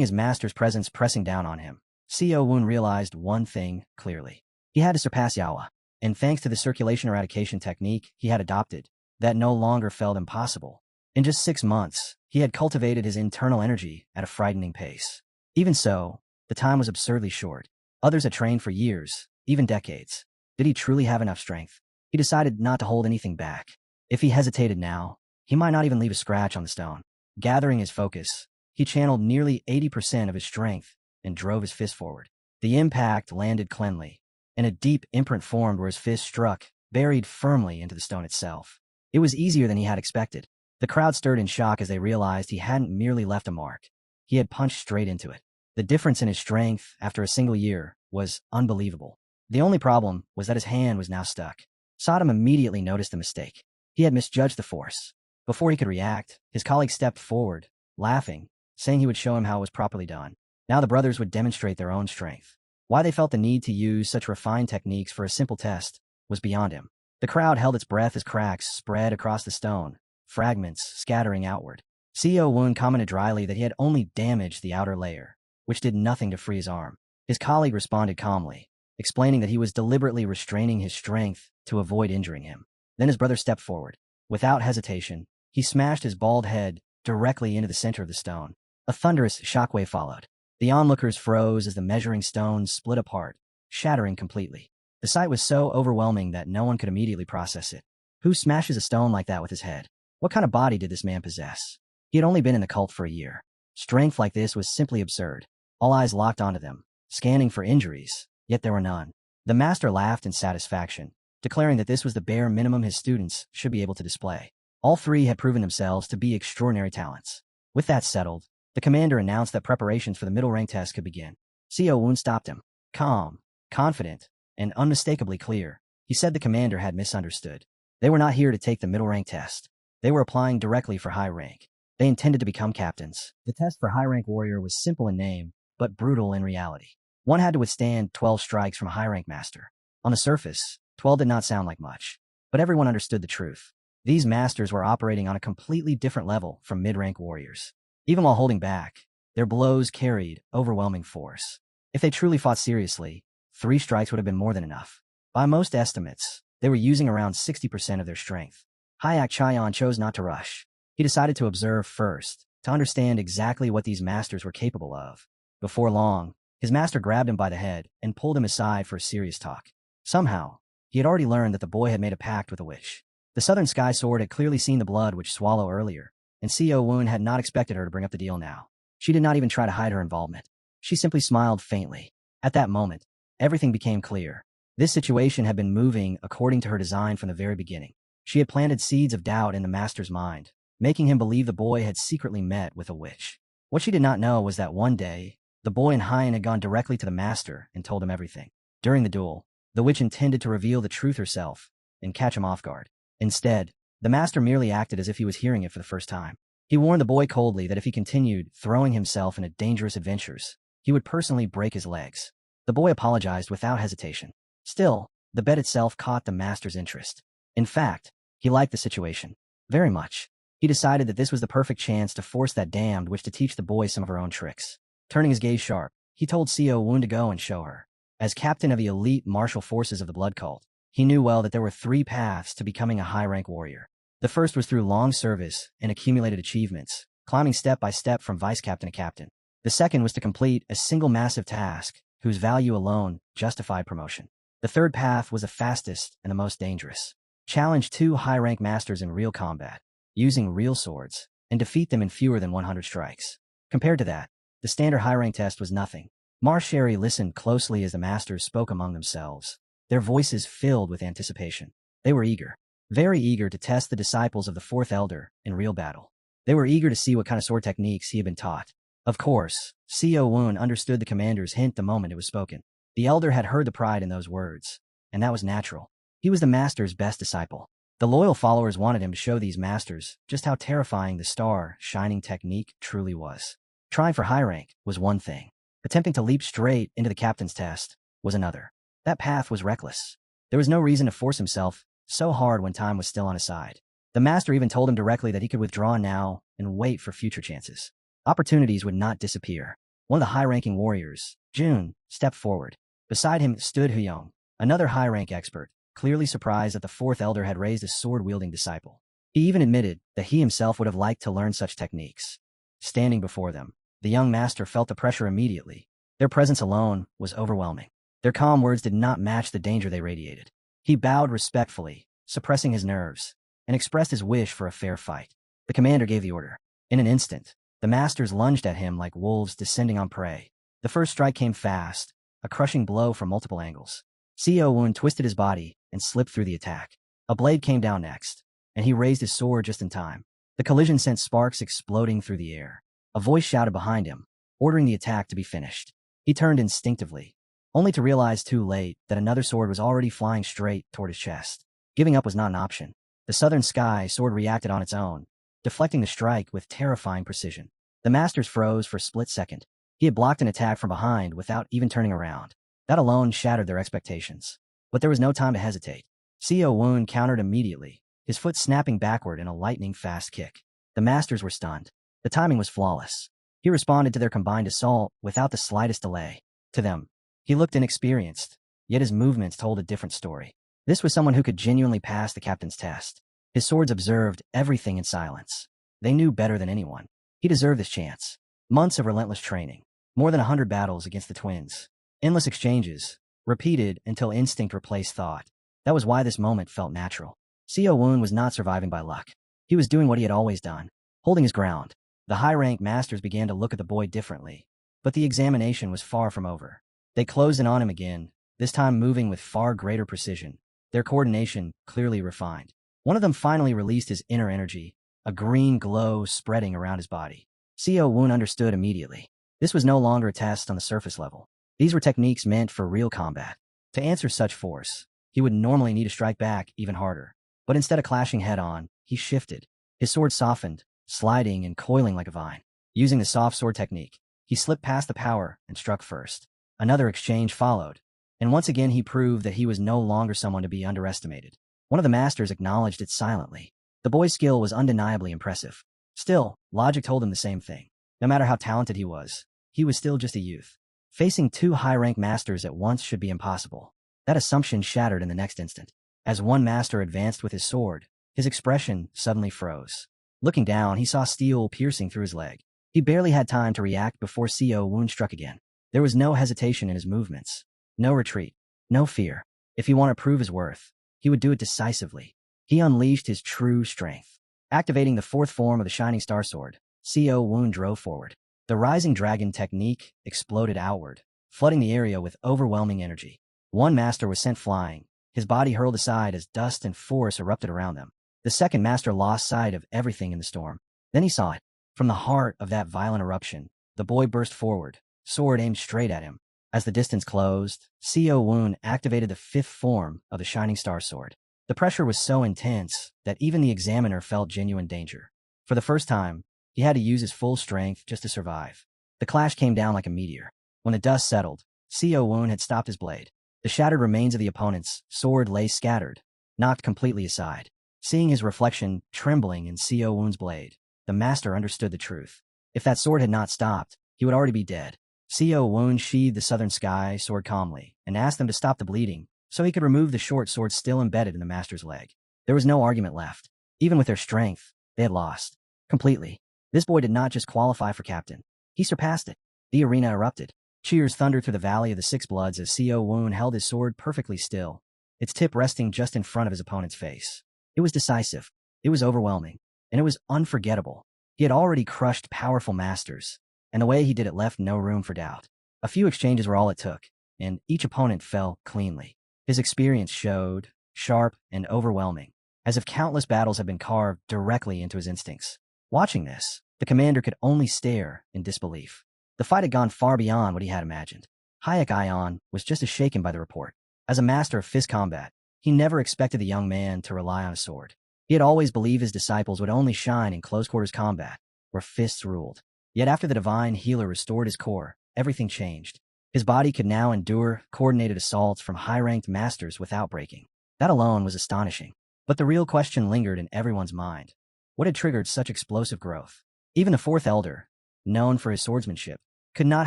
Speaker 1: his master's presence pressing down on him, Seo Woon realized one thing clearly. He had to surpass Yawa, and thanks to the circulation eradication technique he had adopted, that no longer felt impossible. In just 6 months, he had cultivated his internal energy at a frightening pace. Even so, the time was absurdly short. Others had trained for years, even decades. Did he truly have enough strength? He decided not to hold anything back. If he hesitated now, he might not even leave a scratch on the stone. Gathering his focus, he channeled nearly 80% of his strength and drove his fist forward. The impact landed cleanly, and a deep imprint formed where his fist struck, buried firmly into the stone itself. It was easier than he had expected. The crowd stirred in shock as they realized he hadn't merely left a mark. He had punched straight into it. The difference in his strength after a single year was unbelievable. The only problem was that his hand was now stuck. Sodom immediately noticed the mistake. He had misjudged the force. Before he could react, his colleague stepped forward, laughing, saying he would show him how it was properly done. Now the brothers would demonstrate their own strength. Why they felt the need to use such refined techniques for a simple test was beyond him. The crowd held its breath as cracks spread across the stone, fragments scattering outward. Seo Woon commented dryly that he had only damaged the outer layer, which did nothing to free his arm. His colleague responded calmly, explaining that he was deliberately restraining his strength to avoid injuring him. Then his brother stepped forward. Without hesitation, he smashed his bald head directly into the center of the stone. A thunderous shockwave followed. The onlookers froze as the measuring stones split apart, shattering completely. The sight was so overwhelming that no one could immediately process it. Who smashes a stone like that with his head? What kind of body did this man possess? He had only been in the cult for a year. Strength like this was simply absurd. All eyes locked onto them, scanning for injuries, yet there were none. The master laughed in satisfaction, declaring that this was the bare minimum his students should be able to display. All three had proven themselves to be extraordinary talents. With that settled, the commander announced that preparations for the middle rank test could begin. Seo Woon stopped him. Calm, confident, and unmistakably clear, he said the commander had misunderstood. They were not here to take the middle rank test. They were applying directly for high rank. They intended to become captains. The test for high rank warrior was simple in name, but brutal in reality. One had to withstand 12 strikes from a high rank master. On the surface, 12 did not sound like much, but everyone understood the truth. These masters were operating on a completely different level from mid-rank warriors. Even while holding back, their blows carried overwhelming force. If they truly fought seriously, 3 strikes would have been more than enough. By most estimates, they were using around 60% of their strength. Hayak Chayan chose not to rush. He decided to observe first, to understand exactly what these masters were capable of. Before long, his master grabbed him by the head and pulled him aside for a serious talk. Somehow, he had already learned that the boy had made a pact with a witch. The Southern Sky Sword had clearly seen the blood witch swallow earlier, and Seo Woon had not expected her to bring up the deal now. She did not even try to hide her involvement. She simply smiled faintly. At that moment, everything became clear. This situation had been moving according to her design from the very beginning. She had planted seeds of doubt in the master's mind, making him believe the boy had secretly met with a witch. What she did not know was that one day, the boy and Hyan had gone directly to the master and told him everything. During the duel, the witch intended to reveal the truth herself and catch him off guard. Instead, the master merely acted as if he was hearing it for the first time. He warned the boy coldly that if he continued throwing himself into dangerous adventures, he would personally break his legs. The boy apologized without hesitation. Still, the bet itself caught the master's interest. In fact, he liked the situation very much. He decided that this was the perfect chance to force that damned witch to teach the boy some of her own tricks. Turning his gaze sharp, he told Seo Woon to go and show her. As captain of the elite martial forces of the blood cult, he knew well that there were 3 paths to becoming a high-rank warrior. The first was through long service and accumulated achievements, climbing step by step from vice captain to captain. The second was to complete a single massive task, whose value alone justified promotion. The third path was the fastest and the most dangerous. Challenge 2 high-rank masters in real combat, using real swords, and defeat them in fewer than 100 strikes. Compared to that, the standard high-rank test was nothing. Marshari listened closely as the masters spoke among themselves, their voices filled with anticipation. They were eager, very eager to test the disciples of the 4th Elder in real battle. They were eager to see what kind of sword techniques he had been taught. Of course, Seo Woon understood the commander's hint the moment it was spoken. The Elder had heard the pride in those words, and that was natural. He was the master's best disciple. The loyal followers wanted him to show these masters just how terrifying the star-shining technique truly was. Trying for high rank was one thing. Attempting to leap straight into the captain's test was another. That path was reckless. There was no reason to force himself so hard when time was still on his side. The master even told him directly that he could withdraw now and wait for future chances. Opportunities would not disappear. One of the high-ranking warriors, Jun, stepped forward. Beside him stood Huyong, another high-rank expert, clearly surprised that the fourth elder had raised a sword-wielding disciple. He even admitted that he himself would have liked to learn such techniques. Standing before them, the young master felt the pressure immediately. Their presence alone was overwhelming. Their calm words did not match the danger they radiated. He bowed respectfully, suppressing his nerves, and expressed his wish for a fair fight. The commander gave the order. In an instant, the masters lunged at him like wolves descending on prey. The first strike came fast, a crushing blow from multiple angles. Seo Wun twisted his body and slipped through the attack. A blade came down next, and he raised his sword just in time. The collision sent sparks exploding through the air. A voice shouted behind him, ordering the attack to be finished. He turned instinctively, only to realize too late that another sword was already flying straight toward his chest. Giving up was not an option. The southern sky sword reacted on its own, deflecting the strike with terrifying precision. The masters froze for a split second. He had blocked an attack from behind without even turning around. That alone shattered their expectations. But there was no time to hesitate. Seo Wun countered immediately, his foot snapping backward in a lightning-fast kick. The masters were stunned. The timing was flawless. He responded to their combined assault without the slightest delay. To them, he looked inexperienced, yet his movements told a different story. This was someone who could genuinely pass the captain's test. His swords observed everything in silence. They knew better than anyone. He deserved this chance. Months of relentless training, more than 100 battles against the twins, endless exchanges, repeated until instinct replaced thought. That was why this moment felt natural. Seo Wun was not surviving by luck. He was doing what he had always done, holding his ground. The high-rank masters began to look at the boy differently, but the examination was far from over. They closed in on him again, this time moving with far greater precision, their coordination clearly refined. One of them finally released his inner energy, a green glow spreading around his body. Seo Wun understood immediately. This was no longer a test on the surface level. These were techniques meant for real combat. To answer such force, he would normally need to strike back even harder. But instead of clashing head-on, he shifted. His sword softened, sliding and coiling like a vine. Using the soft sword technique, he slipped past the power and struck first. Another exchange followed, and once again he proved that he was no longer someone to be underestimated. One of the masters acknowledged it silently. The boy's skill was undeniably impressive. Still, logic told him the same thing. No matter how talented he was still just a youth. Facing two high-rank masters at once should be impossible. That assumption shattered in the next instant. As one master advanced with his sword, his expression suddenly froze. Looking down, he saw steel piercing through his leg. He barely had time to react before Seo Wun struck again. There was no hesitation in his movements, no retreat, no fear. If he wanted to prove his worth, he would do it decisively. He unleashed his true strength. Activating the fourth form of the Shining Star Sword, Seo Wun drove forward. The Rising Dragon technique exploded outward, flooding the area with overwhelming energy. One master was sent flying, his body hurled aside as dust and force erupted around them. The second master lost sight of everything in the storm. Then he saw it. From the heart of that violent eruption, the boy burst forward, sword aimed straight at him. As the distance closed, Seo Wun activated the fifth form of the Shining Star Sword. The pressure was so intense that even the examiner felt genuine danger. For the first time, he had to use his full strength just to survive. The clash came down like a meteor. When the dust settled, Seo Wun had stopped his blade. The shattered remains of the opponent's sword lay scattered, knocked completely aside. Seeing his reflection trembling in Seo Wun's blade, the master understood the truth. If that sword had not stopped, he would already be dead. Seo Wun sheathed the Southern Sky sword calmly and asked them to stop the bleeding so he could remove the short sword still embedded in the master's leg. There was no argument left. Even with their strength, they had lost. Completely. This boy did not just qualify for captain. He surpassed it. The arena erupted. Cheers thundered through the Valley of the Six Bloods as Seo Wun held his sword perfectly still, its tip resting just in front of his opponent's face. It was decisive. It was overwhelming. And it was unforgettable. He had already crushed powerful masters, and the way he did it left no room for doubt. A few exchanges were all it took, and each opponent fell cleanly. His experience showed, sharp and overwhelming, as if countless battles had been carved directly into his instincts. Watching this, the commander could only stare in disbelief. The fight had gone far beyond what he had imagined. Hayek Ion was just as shaken by the report. As a master of fist combat, he never expected the young man to rely on a sword. He had always believed his disciples would only shine in close-quarters combat, where fists ruled. Yet after the divine healer restored his core, everything changed. His body could now endure coordinated assaults from high-ranked masters without breaking. That alone was astonishing. But the real question lingered in everyone's mind. What had triggered such explosive growth? Even the fourth elder, known for his swordsmanship, could not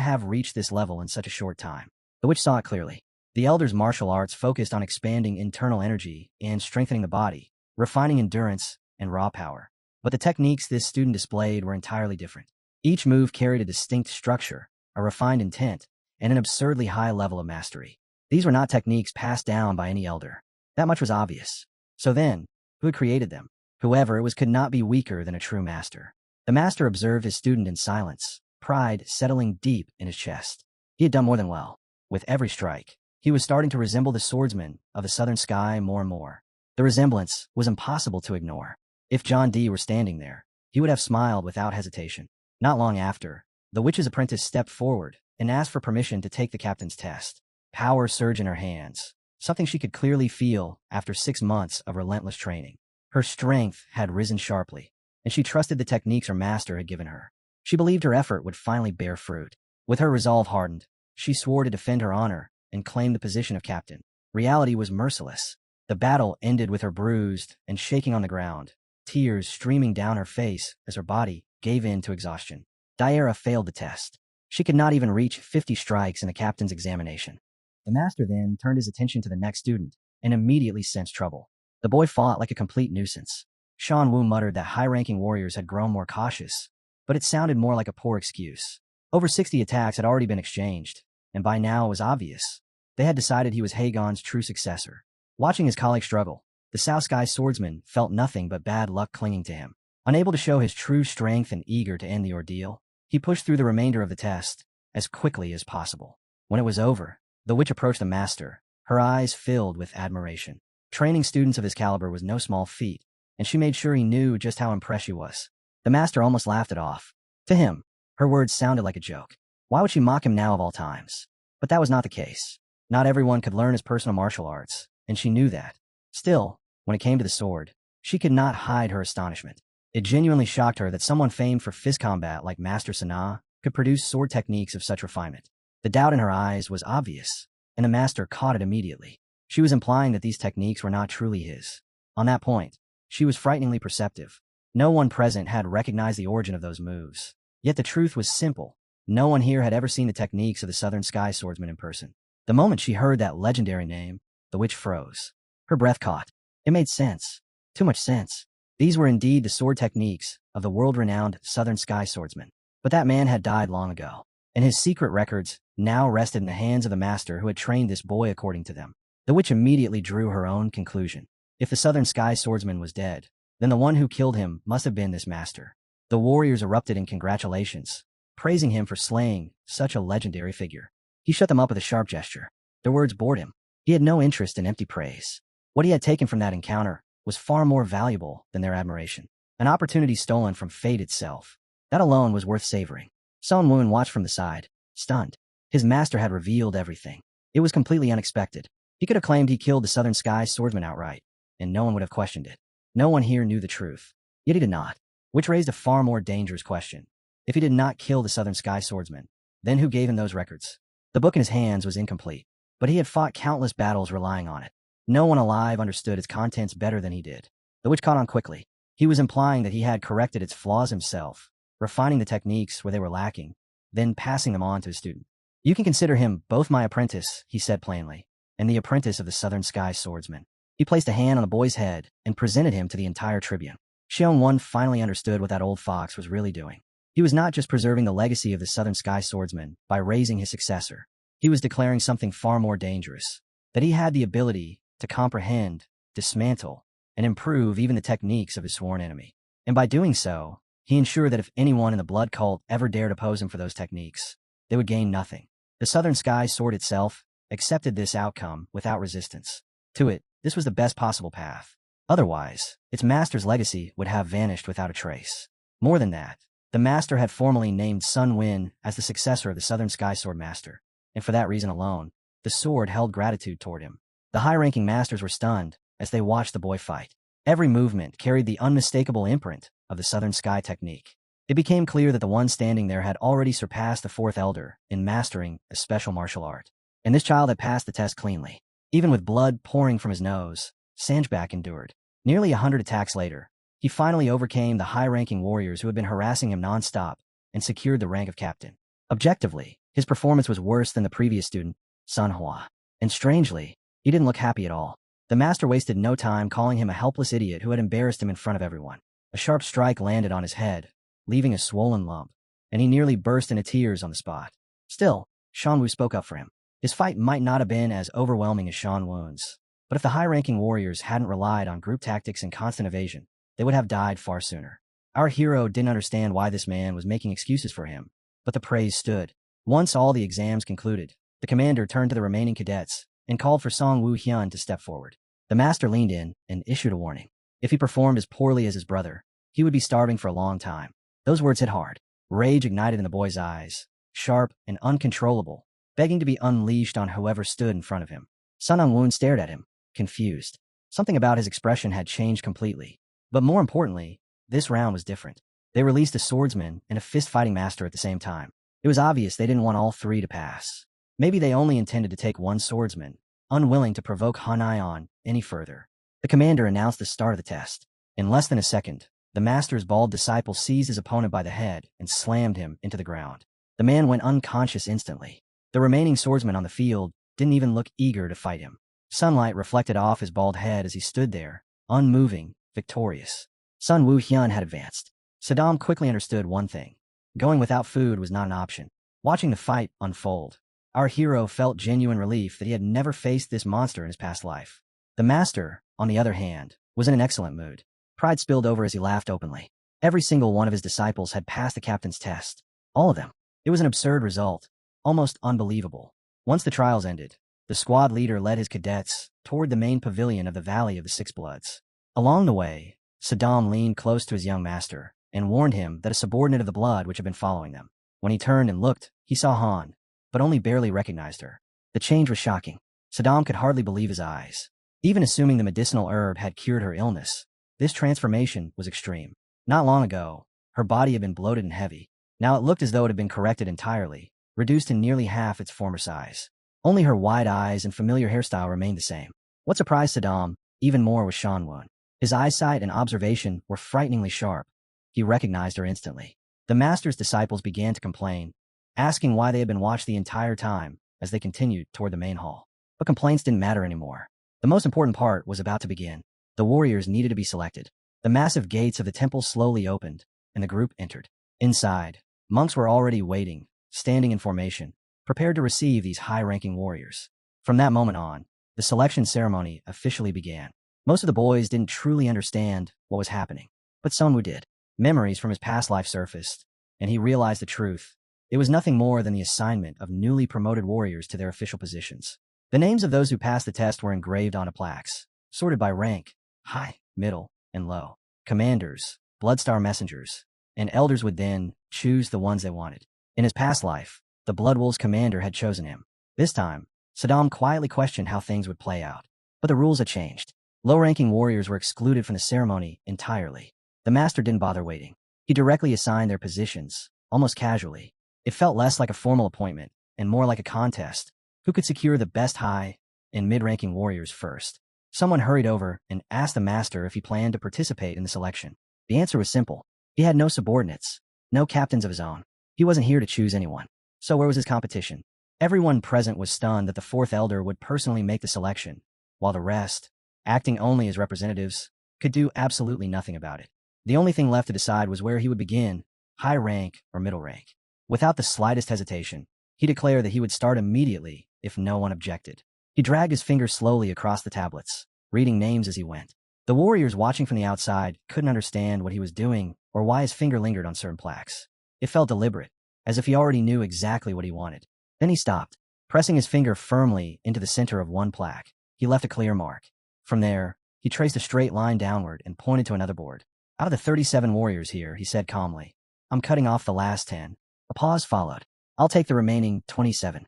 Speaker 1: have reached this level in such a short time. The witch saw it clearly. The elder's martial arts focused on expanding internal energy and strengthening the body, refining endurance and raw power. But the techniques this student displayed were entirely different. Each move carried a distinct structure, a refined intent, and an absurdly high level of mastery. These were not techniques passed down by any elder. That much was obvious. So then, who had created them? Whoever it was could not be weaker than a true master. The master observed his student in silence, pride settling deep in his chest. He had done more than well. With every strike, he was starting to resemble the swordsman of the southern sky more and more. The resemblance was impossible to ignore. If John Dee were standing there, he would have smiled without hesitation. Not long after, the witch's apprentice stepped forward and asked for permission to take the captain's test. Power surged in her hands, something she could clearly feel after 6 months of relentless training. Her strength had risen sharply, and she trusted the techniques her master had given her. She believed her effort would finally bear fruit. With her resolve hardened, she swore to defend her honor and claim the position of captain. Reality was merciless. The battle ended with her bruised and shaking on the ground, tears streaming down her face as her body gave in to exhaustion. Daira failed the test. She could not even reach 50 strikes in the captain's examination. The master then turned his attention to the next student and immediately sensed trouble. The boy fought like a complete nuisance. Shan Wu muttered that high-ranking warriors had grown more cautious, but it sounded more like a poor excuse. Over 60 attacks had already been exchanged, and by now it was obvious. They had decided he was Hagon's true successor. Watching his colleague struggle, the South Sky swordsman felt nothing but bad luck clinging to him. Unable to show his true strength and eager to end the ordeal, he pushed through the remainder of the test as quickly as possible. When it was over, the witch approached the master, her eyes filled with admiration. Training students of his caliber was no small feat, and she made sure he knew just how impressed she was. The master almost laughed it off. To him, her words sounded like a joke. Why would she mock him now of all times? But that was not the case. Not everyone could learn his personal martial arts, and she knew that. Still, when it came to the sword, she could not hide her astonishment. It genuinely shocked her that someone famed for fist combat like Master Sanaa could produce sword techniques of such refinement. The doubt in her eyes was obvious, and the master caught it immediately. She was implying that these techniques were not truly his. On that point, she was frighteningly perceptive. No one present had recognized the origin of those moves. Yet the truth was simple. No one here had ever seen the techniques of the Southern Sky Swordsman in person. The moment she heard that legendary name, the witch froze. Her breath caught. It made sense. Too much sense. These were indeed the sword techniques of the world-renowned Southern Sky Swordsman. But that man had died long ago, and his secret records now rested in the hands of the master who had trained this boy according to them. The witch immediately drew her own conclusion. If the Southern Sky Swordsman was dead, then the one who killed him must have been this master. The warriors erupted in congratulations, praising him for slaying such a legendary figure. He shut them up with a sharp gesture. Their words bored him. He had no interest in empty praise. What he had taken from that encounter was far more valuable than their admiration. An opportunity stolen from fate itself. That alone was worth savoring. Sun Woon watched from the side, stunned. His master had revealed everything. It was completely unexpected. He could have claimed he killed the Southern Sky Swordsman outright, and no one would have questioned it. No one here knew the truth. Yet he did not, which raised a far more dangerous question. If he did not kill the Southern Sky Swordsman, then who gave him those records? The book in his hands was incomplete, but he had fought countless battles relying on it. No one alive understood its contents better than he did. The witch caught on quickly. He was implying that he had corrected its flaws himself, refining the techniques where they were lacking, then passing them on to his student. You can consider him both my apprentice, he said plainly, and the apprentice of the Southern Sky Swordsman. He placed a hand on the boy's head and presented him to the entire tribune. Xiong Wan finally understood what that old fox was really doing. He was not just preserving the legacy of the Southern Sky Swordsman by raising his successor. He was declaring something far more dangerous, that he had the ability to comprehend, dismantle, and improve even the techniques of his sworn enemy. And by doing so, he ensured that if anyone in the blood cult ever dared oppose him for those techniques, they would gain nothing. The Southern Sky Sword itself accepted this outcome without resistance. To it, this was the best possible path. Otherwise, its master's legacy would have vanished without a trace. More than that, the master had formally named Sun Win as the successor of the Southern Sky Sword Master, and for that reason alone, the sword held gratitude toward him. The high-ranking masters were stunned as they watched the boy fight. Every movement carried the unmistakable imprint of the Southern Sky technique. It became clear that the one standing there had already surpassed the fourth elder in mastering a special martial art. And this child had passed the test cleanly. Even with blood pouring from his nose, Sanjbak endured. Nearly 100 attacks later, he finally overcame the high-ranking warriors who had been harassing him non-stop and secured the rank of captain. Objectively, his performance was worse than the previous student, Manhwa. And strangely, he didn't look happy at all. The master wasted no time calling him a helpless idiot who had embarrassed him in front of everyone. A sharp strike landed on his head, leaving a swollen lump, and he nearly burst into tears on the spot. Still, Shanwu spoke up for him. His fight might not have been as overwhelming as Shanwu's, but if the high-ranking warriors hadn't relied on group tactics and constant evasion, they would have died far sooner. Our hero didn't understand why this man was making excuses for him, but the praise stood. Once all the exams concluded, the commander turned to the remaining cadets and called for Song Woo-hyun to step forward. The master leaned in and issued a warning. If he performed as poorly as his brother, he would be starving for a long time. Those words hit hard. Rage ignited in the boy's eyes, sharp and uncontrollable, begging to be unleashed on whoever stood in front of him. Sun Ung-woon stared at him, confused. Something about his expression had changed completely. But more importantly, this round was different. They released a swordsman and a fist-fighting master at the same time. It was obvious they didn't want all three to pass. Maybe they only intended to take one swordsman, unwilling to provoke Hanai any further. The commander announced the start of the test. In less than a second, the master's bald disciple seized his opponent by the head and slammed him into the ground. The man went unconscious instantly. The remaining swordsmen on the field didn't even look eager to fight him. Sunlight reflected off his bald head as he stood there, unmoving, victorious. Sun Woo-hyun had advanced. Saddam quickly understood one thing. Going without food was not an option. Watching the fight unfold, our hero felt genuine relief that he had never faced this monster in his past life. The master, on the other hand, was in an excellent mood. Pride spilled over as he laughed openly. Every single one of his disciples had passed the captain's test. All of them. It was an absurd result, almost unbelievable. Once the trials ended, the squad leader led his cadets toward the main pavilion of the Valley of the Six Bloods. Along the way, Saddam leaned close to his young master and warned him that a subordinate of the blood which had been following them. When he turned and looked, he saw Han, but only barely recognized her. The change was shocking. Saddam could hardly believe his eyes. Even assuming the medicinal herb had cured her illness, this transformation was extreme. Not long ago, her body had been bloated and heavy. Now it looked as though it had been corrected entirely, reduced to nearly half its former size. Only her wide eyes and familiar hairstyle remained the same. What surprised Saddam even more was Shanwon. His eyesight and observation were frighteningly sharp. He recognized her instantly. The master's disciples began to complain, asking why they had been watched the entire time as they continued toward the main hall. But complaints didn't matter anymore. The most important part was about to begin. The warriors needed to be selected. The massive gates of the temple slowly opened, and the group entered. Inside, monks were already waiting, standing in formation, prepared to receive these high-ranking warriors. From that moment on, the selection ceremony officially began. Most of the boys didn't truly understand what was happening, but Sunwoo did. Memories from his past life surfaced, and he realized the truth. It was nothing more than the assignment of newly promoted warriors to their official positions. The names of those who passed the test were engraved onto plaques, sorted by rank, high, middle, and low. Commanders, Bloodstar messengers, and elders would then choose the ones they wanted. In his past life, the Bloodwolves commander had chosen him. This time, Saddam quietly questioned how things would play out. But the rules had changed. Low-ranking warriors were excluded from the ceremony entirely. The master didn't bother waiting. He directly assigned their positions, almost casually. It felt less like a formal appointment and more like a contest. Who could secure the best high and mid-ranking warriors first? Someone hurried over and asked the master if he planned to participate in the selection. The answer was simple. He had no subordinates, no captains of his own. He wasn't here to choose anyone. So where was his competition? Everyone present was stunned that the fourth elder would personally make the selection, while the rest, acting only as representatives, could do absolutely nothing about it. The only thing left to decide was where he would begin, high rank or middle rank. Without the slightest hesitation, he declared that he would start immediately if no one objected. He dragged his finger slowly across the tablets, reading names as he went. The warriors watching from the outside couldn't understand what he was doing or why his finger lingered on certain plaques. It felt deliberate, as if he already knew exactly what he wanted. Then he stopped, pressing his finger firmly into the center of one plaque. He left a clear mark. From there, he traced a straight line downward and pointed to another board. Out of the 37 warriors here, he said calmly, I'm cutting off the last 10. A pause followed. I'll take the remaining 27.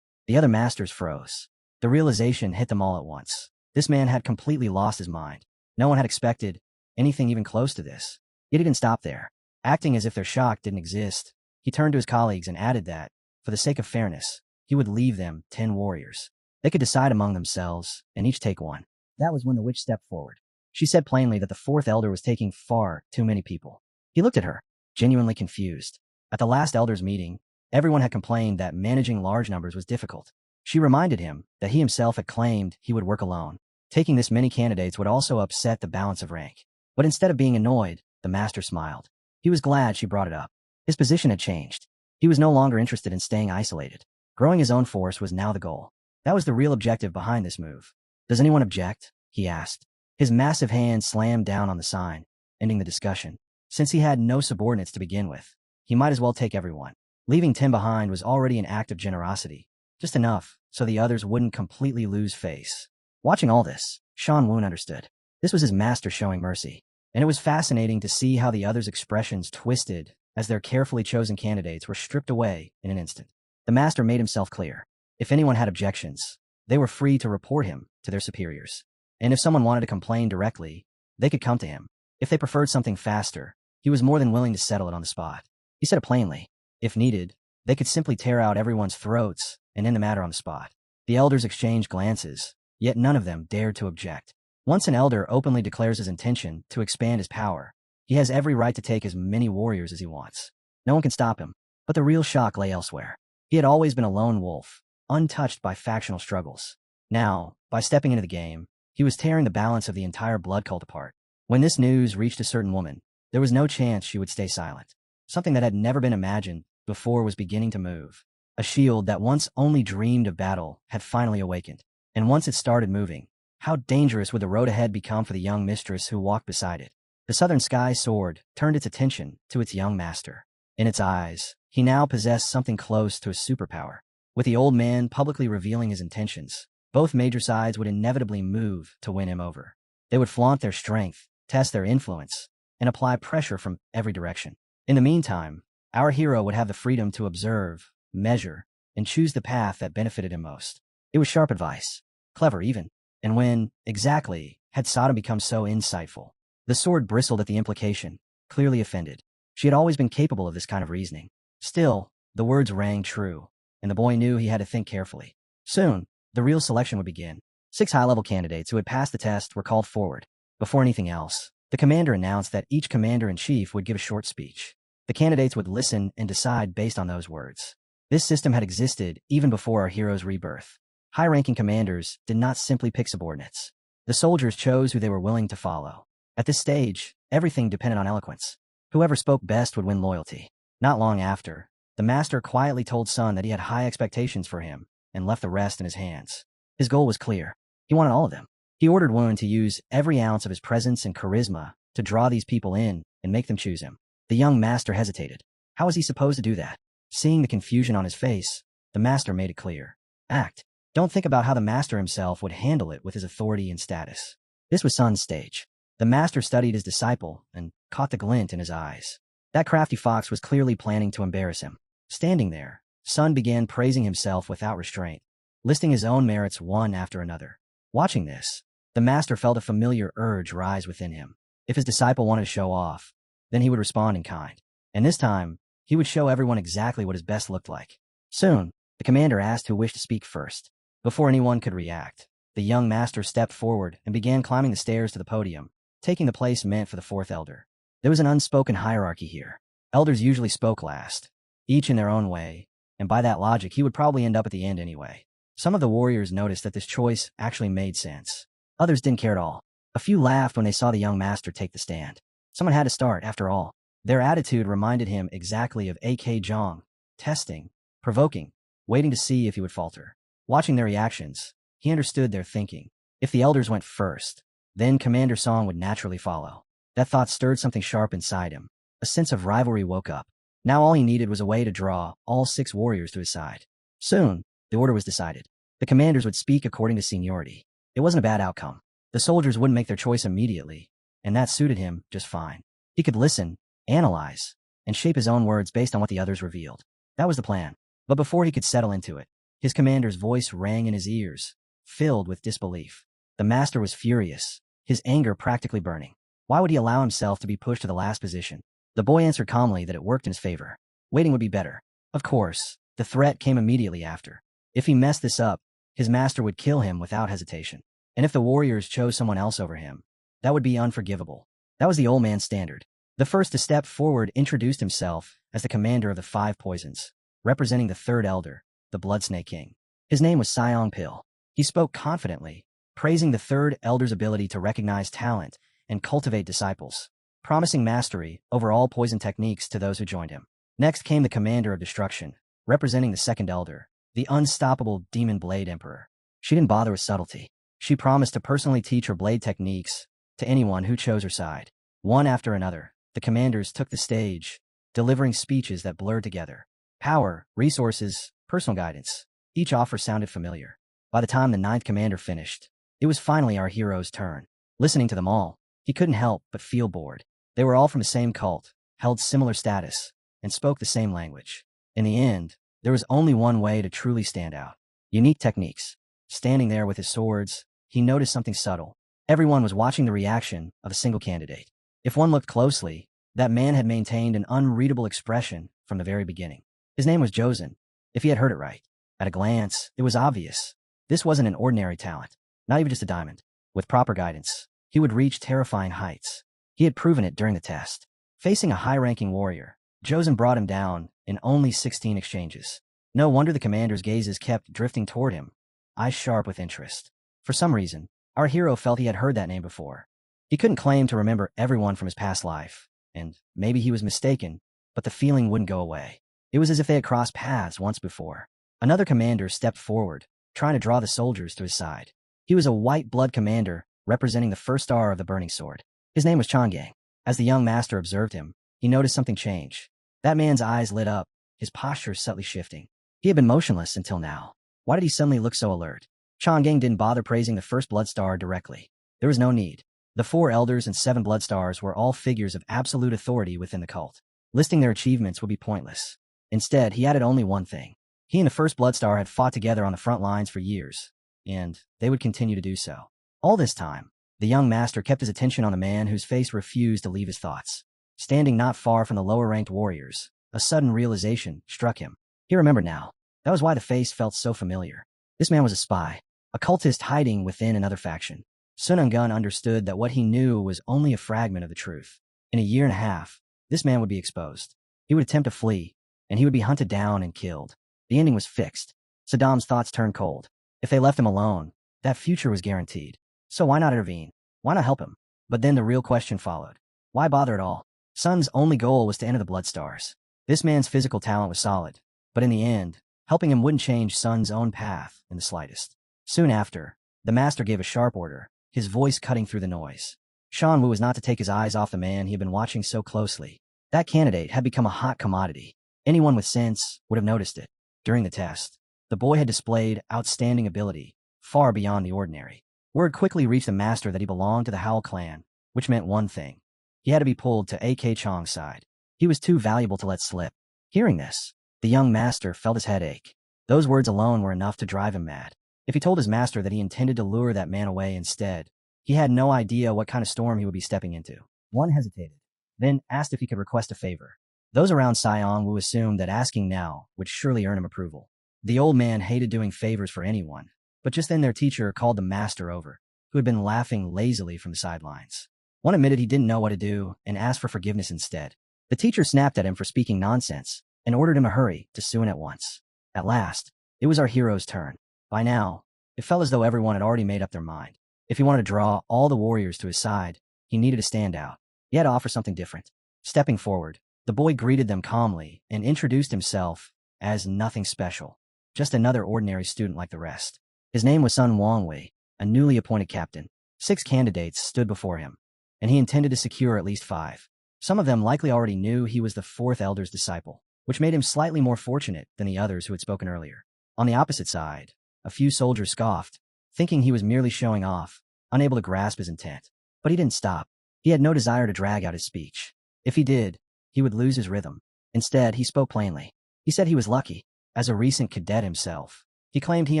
Speaker 1: The other masters froze. The realization hit them all at once. This man had completely lost his mind. No one had expected anything even close to this. Yet he didn't stop there. Acting as if their shock didn't exist, he turned to his colleagues and added that, for the sake of fairness, he would leave them 10 warriors. They could decide among themselves, and each take one. That was when the witch stepped forward. She said plainly that the fourth elder was taking far too many people. He looked at her, genuinely confused. At the last elders' meeting, everyone had complained that managing large numbers was difficult. She reminded him that he himself had claimed he would work alone. Taking this many candidates would also upset the balance of rank. But instead of being annoyed, the master smiled. He was glad she brought it up. His position had changed. He was no longer interested in staying isolated. Growing his own force was now the goal. That was the real objective behind this move. Does anyone object? He asked. His massive hand slammed down on the sign, ending the discussion. Since he had no subordinates to begin with, he might as well take everyone. Leaving Tim behind was already an act of generosity. Just enough so the others wouldn't completely lose face. Watching all this, Shan Woon understood. This was his master showing mercy. And it was fascinating to see how the others' expressions twisted as their carefully chosen candidates were stripped away in an instant. The master made himself clear. If anyone had objections, they were free to report him to their superiors. And if someone wanted to complain directly, they could come to him. If they preferred something faster, he was more than willing to settle it on the spot. He said it plainly. If needed, they could simply tear out everyone's throats and end the matter on the spot. The elders exchanged glances, yet none of them dared to object. Once an elder openly declares his intention to expand his power, he has every right to take as many warriors as he wants. No one can stop him. But the real shock lay elsewhere. He had always been a lone wolf, untouched by factional struggles. Now, by stepping into the game, he was tearing the balance of the entire blood cult apart. When this news reached a certain woman, there was no chance she would stay silent. Something that had never been imagined before was beginning to move. A shield that once only dreamed of battle had finally awakened. And once it started moving, how dangerous would the road ahead become for the young mistress who walked beside it? The southern sky sword turned its attention to its young master. In its eyes, he now possessed something close to a superpower. With the old man publicly revealing his intentions, both major sides would inevitably move to win him over. They would flaunt their strength, test their influence, and apply pressure from every direction. In the meantime, our hero would have the freedom to observe, measure, and choose the path that benefited him most. It was sharp advice, clever even. And when, exactly, had Sodom become so insightful? The sword bristled at the implication, clearly offended. She had always been capable of this kind of reasoning. Still, the words rang true, and the boy knew he had to think carefully. Soon, the real selection would begin. 6 high-level candidates who had passed the test were called forward. Before anything else, the commander announced that each commander-in-chief would give a short speech. The candidates would listen and decide based on those words. This system had existed even before our hero's rebirth. High-ranking commanders did not simply pick subordinates. The soldiers chose who they were willing to follow. At this stage, everything depended on eloquence. Whoever spoke best would win loyalty. Not long after, the master quietly told Sun that he had high expectations for him and left the rest in his hands. His goal was clear. He wanted all of them. He ordered Woon to use every ounce of his presence and charisma to draw these people in and make them choose him. The young master hesitated. How was he supposed to do that? Seeing the confusion on his face, the master made it clear. Act. Don't think about how the master himself would handle it with his authority and status. This was Sun's stage. The master studied his disciple and caught the glint in his eyes. That crafty fox was clearly planning to embarrass him. Standing there, Sun began praising himself without restraint, listing his own merits one after another. Watching this, the master felt a familiar urge rise within him. If his disciple wanted to show off, then he would respond in kind. And this time, he would show everyone exactly what his best looked like. Soon, the commander asked who wished to speak first. Before anyone could react, the young master stepped forward and began climbing the stairs to the podium, taking the place meant for the fourth elder. There was an unspoken hierarchy here. Elders usually spoke last, each in their own way, and by that logic, he would probably end up at the end anyway. Some of the warriors noticed that this choice actually made sense. Others didn't care at all. A few laughed when they saw the young master take the stand. Someone had to start, after all. Their attitude reminded him exactly of A.K. Jong, testing, provoking, waiting to see if he would falter. Watching their reactions, he understood their thinking. If the elders went first, then Commander Song would naturally follow. That thought stirred something sharp inside him. A sense of rivalry woke up. Now all he needed was a way to draw all 6 warriors to his side. Soon, the order was decided. The commanders would speak according to seniority. It wasn't a bad outcome. The soldiers wouldn't make their choice immediately, and that suited him just fine. He could listen, analyze, and shape his own words based on what the others revealed. That was the plan. But before he could settle into it, his commander's voice rang in his ears, filled with disbelief. The master was furious, his anger practically burning. Why would he allow himself to be pushed to the last position? The boy answered calmly that it worked in his favor. Waiting would be better. Of course, the threat came immediately after. If he messed this up, his master would kill him without hesitation. And if the warriors chose someone else over him, that would be unforgivable. That was the old man's standard. The first to step forward introduced himself as the commander of the 5 poisons, representing the third elder, the Blood Snake King. His name was Seong Pil. He spoke confidently, praising the third elder's ability to recognize talent and cultivate disciples, promising mastery over all poison techniques to those who joined him. Next came the commander of destruction, representing the second elder, the unstoppable Demon Blade Emperor. She didn't bother with subtlety. She promised to personally teach her blade techniques to anyone who chose her side. One after another, the commanders took the stage, delivering speeches that blurred together. Power, resources, personal guidance. Each offer sounded familiar. By the time the 9th commander finished, it was finally our hero's turn. Listening to them all, he couldn't help but feel bored. They were all from the same cult, held similar status, and spoke the same language. In the end, there was only one way to truly stand out. Unique techniques. Standing there with his swords, he noticed something subtle. Everyone was watching the reaction of a single candidate. If one looked closely, that man had maintained an unreadable expression from the very beginning. His name was Josen, if he had heard it right. At a glance, it was obvious. This wasn't an ordinary talent, not even just a diamond. With proper guidance, he would reach terrifying heights. He had proven it during the test. Facing a high-ranking warrior, Josen brought him down in only 16 exchanges. No wonder the commander's gazes kept drifting toward him, eyes sharp with interest. For some reason, our hero felt he had heard that name before. He couldn't claim to remember everyone from his past life, and maybe he was mistaken, but the feeling wouldn't go away. It was as if they had crossed paths once before. Another commander stepped forward, trying to draw the soldiers to his side. He was a white blood commander, representing the first star of the Burning Sword. His name was Changgang. As the young master observed him, he noticed something change. That man's eyes lit up, his posture subtly shifting. He had been motionless until now. Why did he suddenly look so alert? Changgang didn't bother praising the first blood star directly. There was no need. The 4 elders and 7 blood stars were all figures of absolute authority within the cult. Listing their achievements would be pointless. Instead, he added only one thing. He and the first blood star had fought together on the front lines for years, and they would continue to do so. All this time, the young master kept his attention on the man whose face refused to leave his thoughts. Standing not far from the lower-ranked warriors, a sudden realization struck him. He remembered now. That was why the face felt so familiar. This man was a spy, a cultist hiding within another faction. Sun Ungun understood that what he knew was only a fragment of the truth. In a year and a half, this man would be exposed. He would attempt to flee, and he would be hunted down and killed. The ending was fixed. Saddam's thoughts turned cold. If they left him alone, that future was guaranteed. So why not intervene? Why not help him? But then the real question followed. Why bother at all? Sun's only goal was to enter the Blood Stars. This man's physical talent was solid, but in the end, helping him wouldn't change Sun's own path in the slightest. Soon after, the master gave a sharp order, his voice cutting through the noise. Shan Wu was not to take his eyes off the man he had been watching so closely. That candidate had become a hot commodity. Anyone with sense would have noticed it. During the test, the boy had displayed outstanding ability, far beyond the ordinary. Word quickly reached the master that he belonged to the Howl clan, which meant one thing. He had to be pulled to A.K. Chong's side. He was too valuable to let slip. Hearing this, the young master felt his head ache. Those words alone were enough to drive him mad. If he told his master that he intended to lure that man away instead, he had no idea what kind of storm he would be stepping into. One hesitated, then asked if he could request a favor. Those around Seong Wu assumed that asking now would surely earn him approval. The old man hated doing favors for anyone, but just then their teacher called the master over, who had been laughing lazily from the sidelines. One admitted he didn't know what to do and asked for forgiveness instead. The teacher snapped at him for speaking nonsense and ordered him to hurry to Suin at once. At last, it was our hero's turn. By now, it felt as though everyone had already made up their mind. If he wanted to draw all the warriors to his side, he needed to stand out. He had to offer something different. Stepping forward, the boy greeted them calmly and introduced himself as nothing special, just another ordinary student like the rest. His name was Sun Wangwei, a newly appointed captain. 6 candidates stood before him, and he intended to secure at least 5. Some of them likely already knew he was the 4th elder's disciple, which made him slightly more fortunate than the others who had spoken earlier. On the opposite side, a few soldiers scoffed, thinking he was merely showing off, unable to grasp his intent. But he didn't stop. He had no desire to drag out his speech. If he did, he would lose his rhythm. Instead, he spoke plainly. He said he was lucky. As a recent cadet himself, he claimed he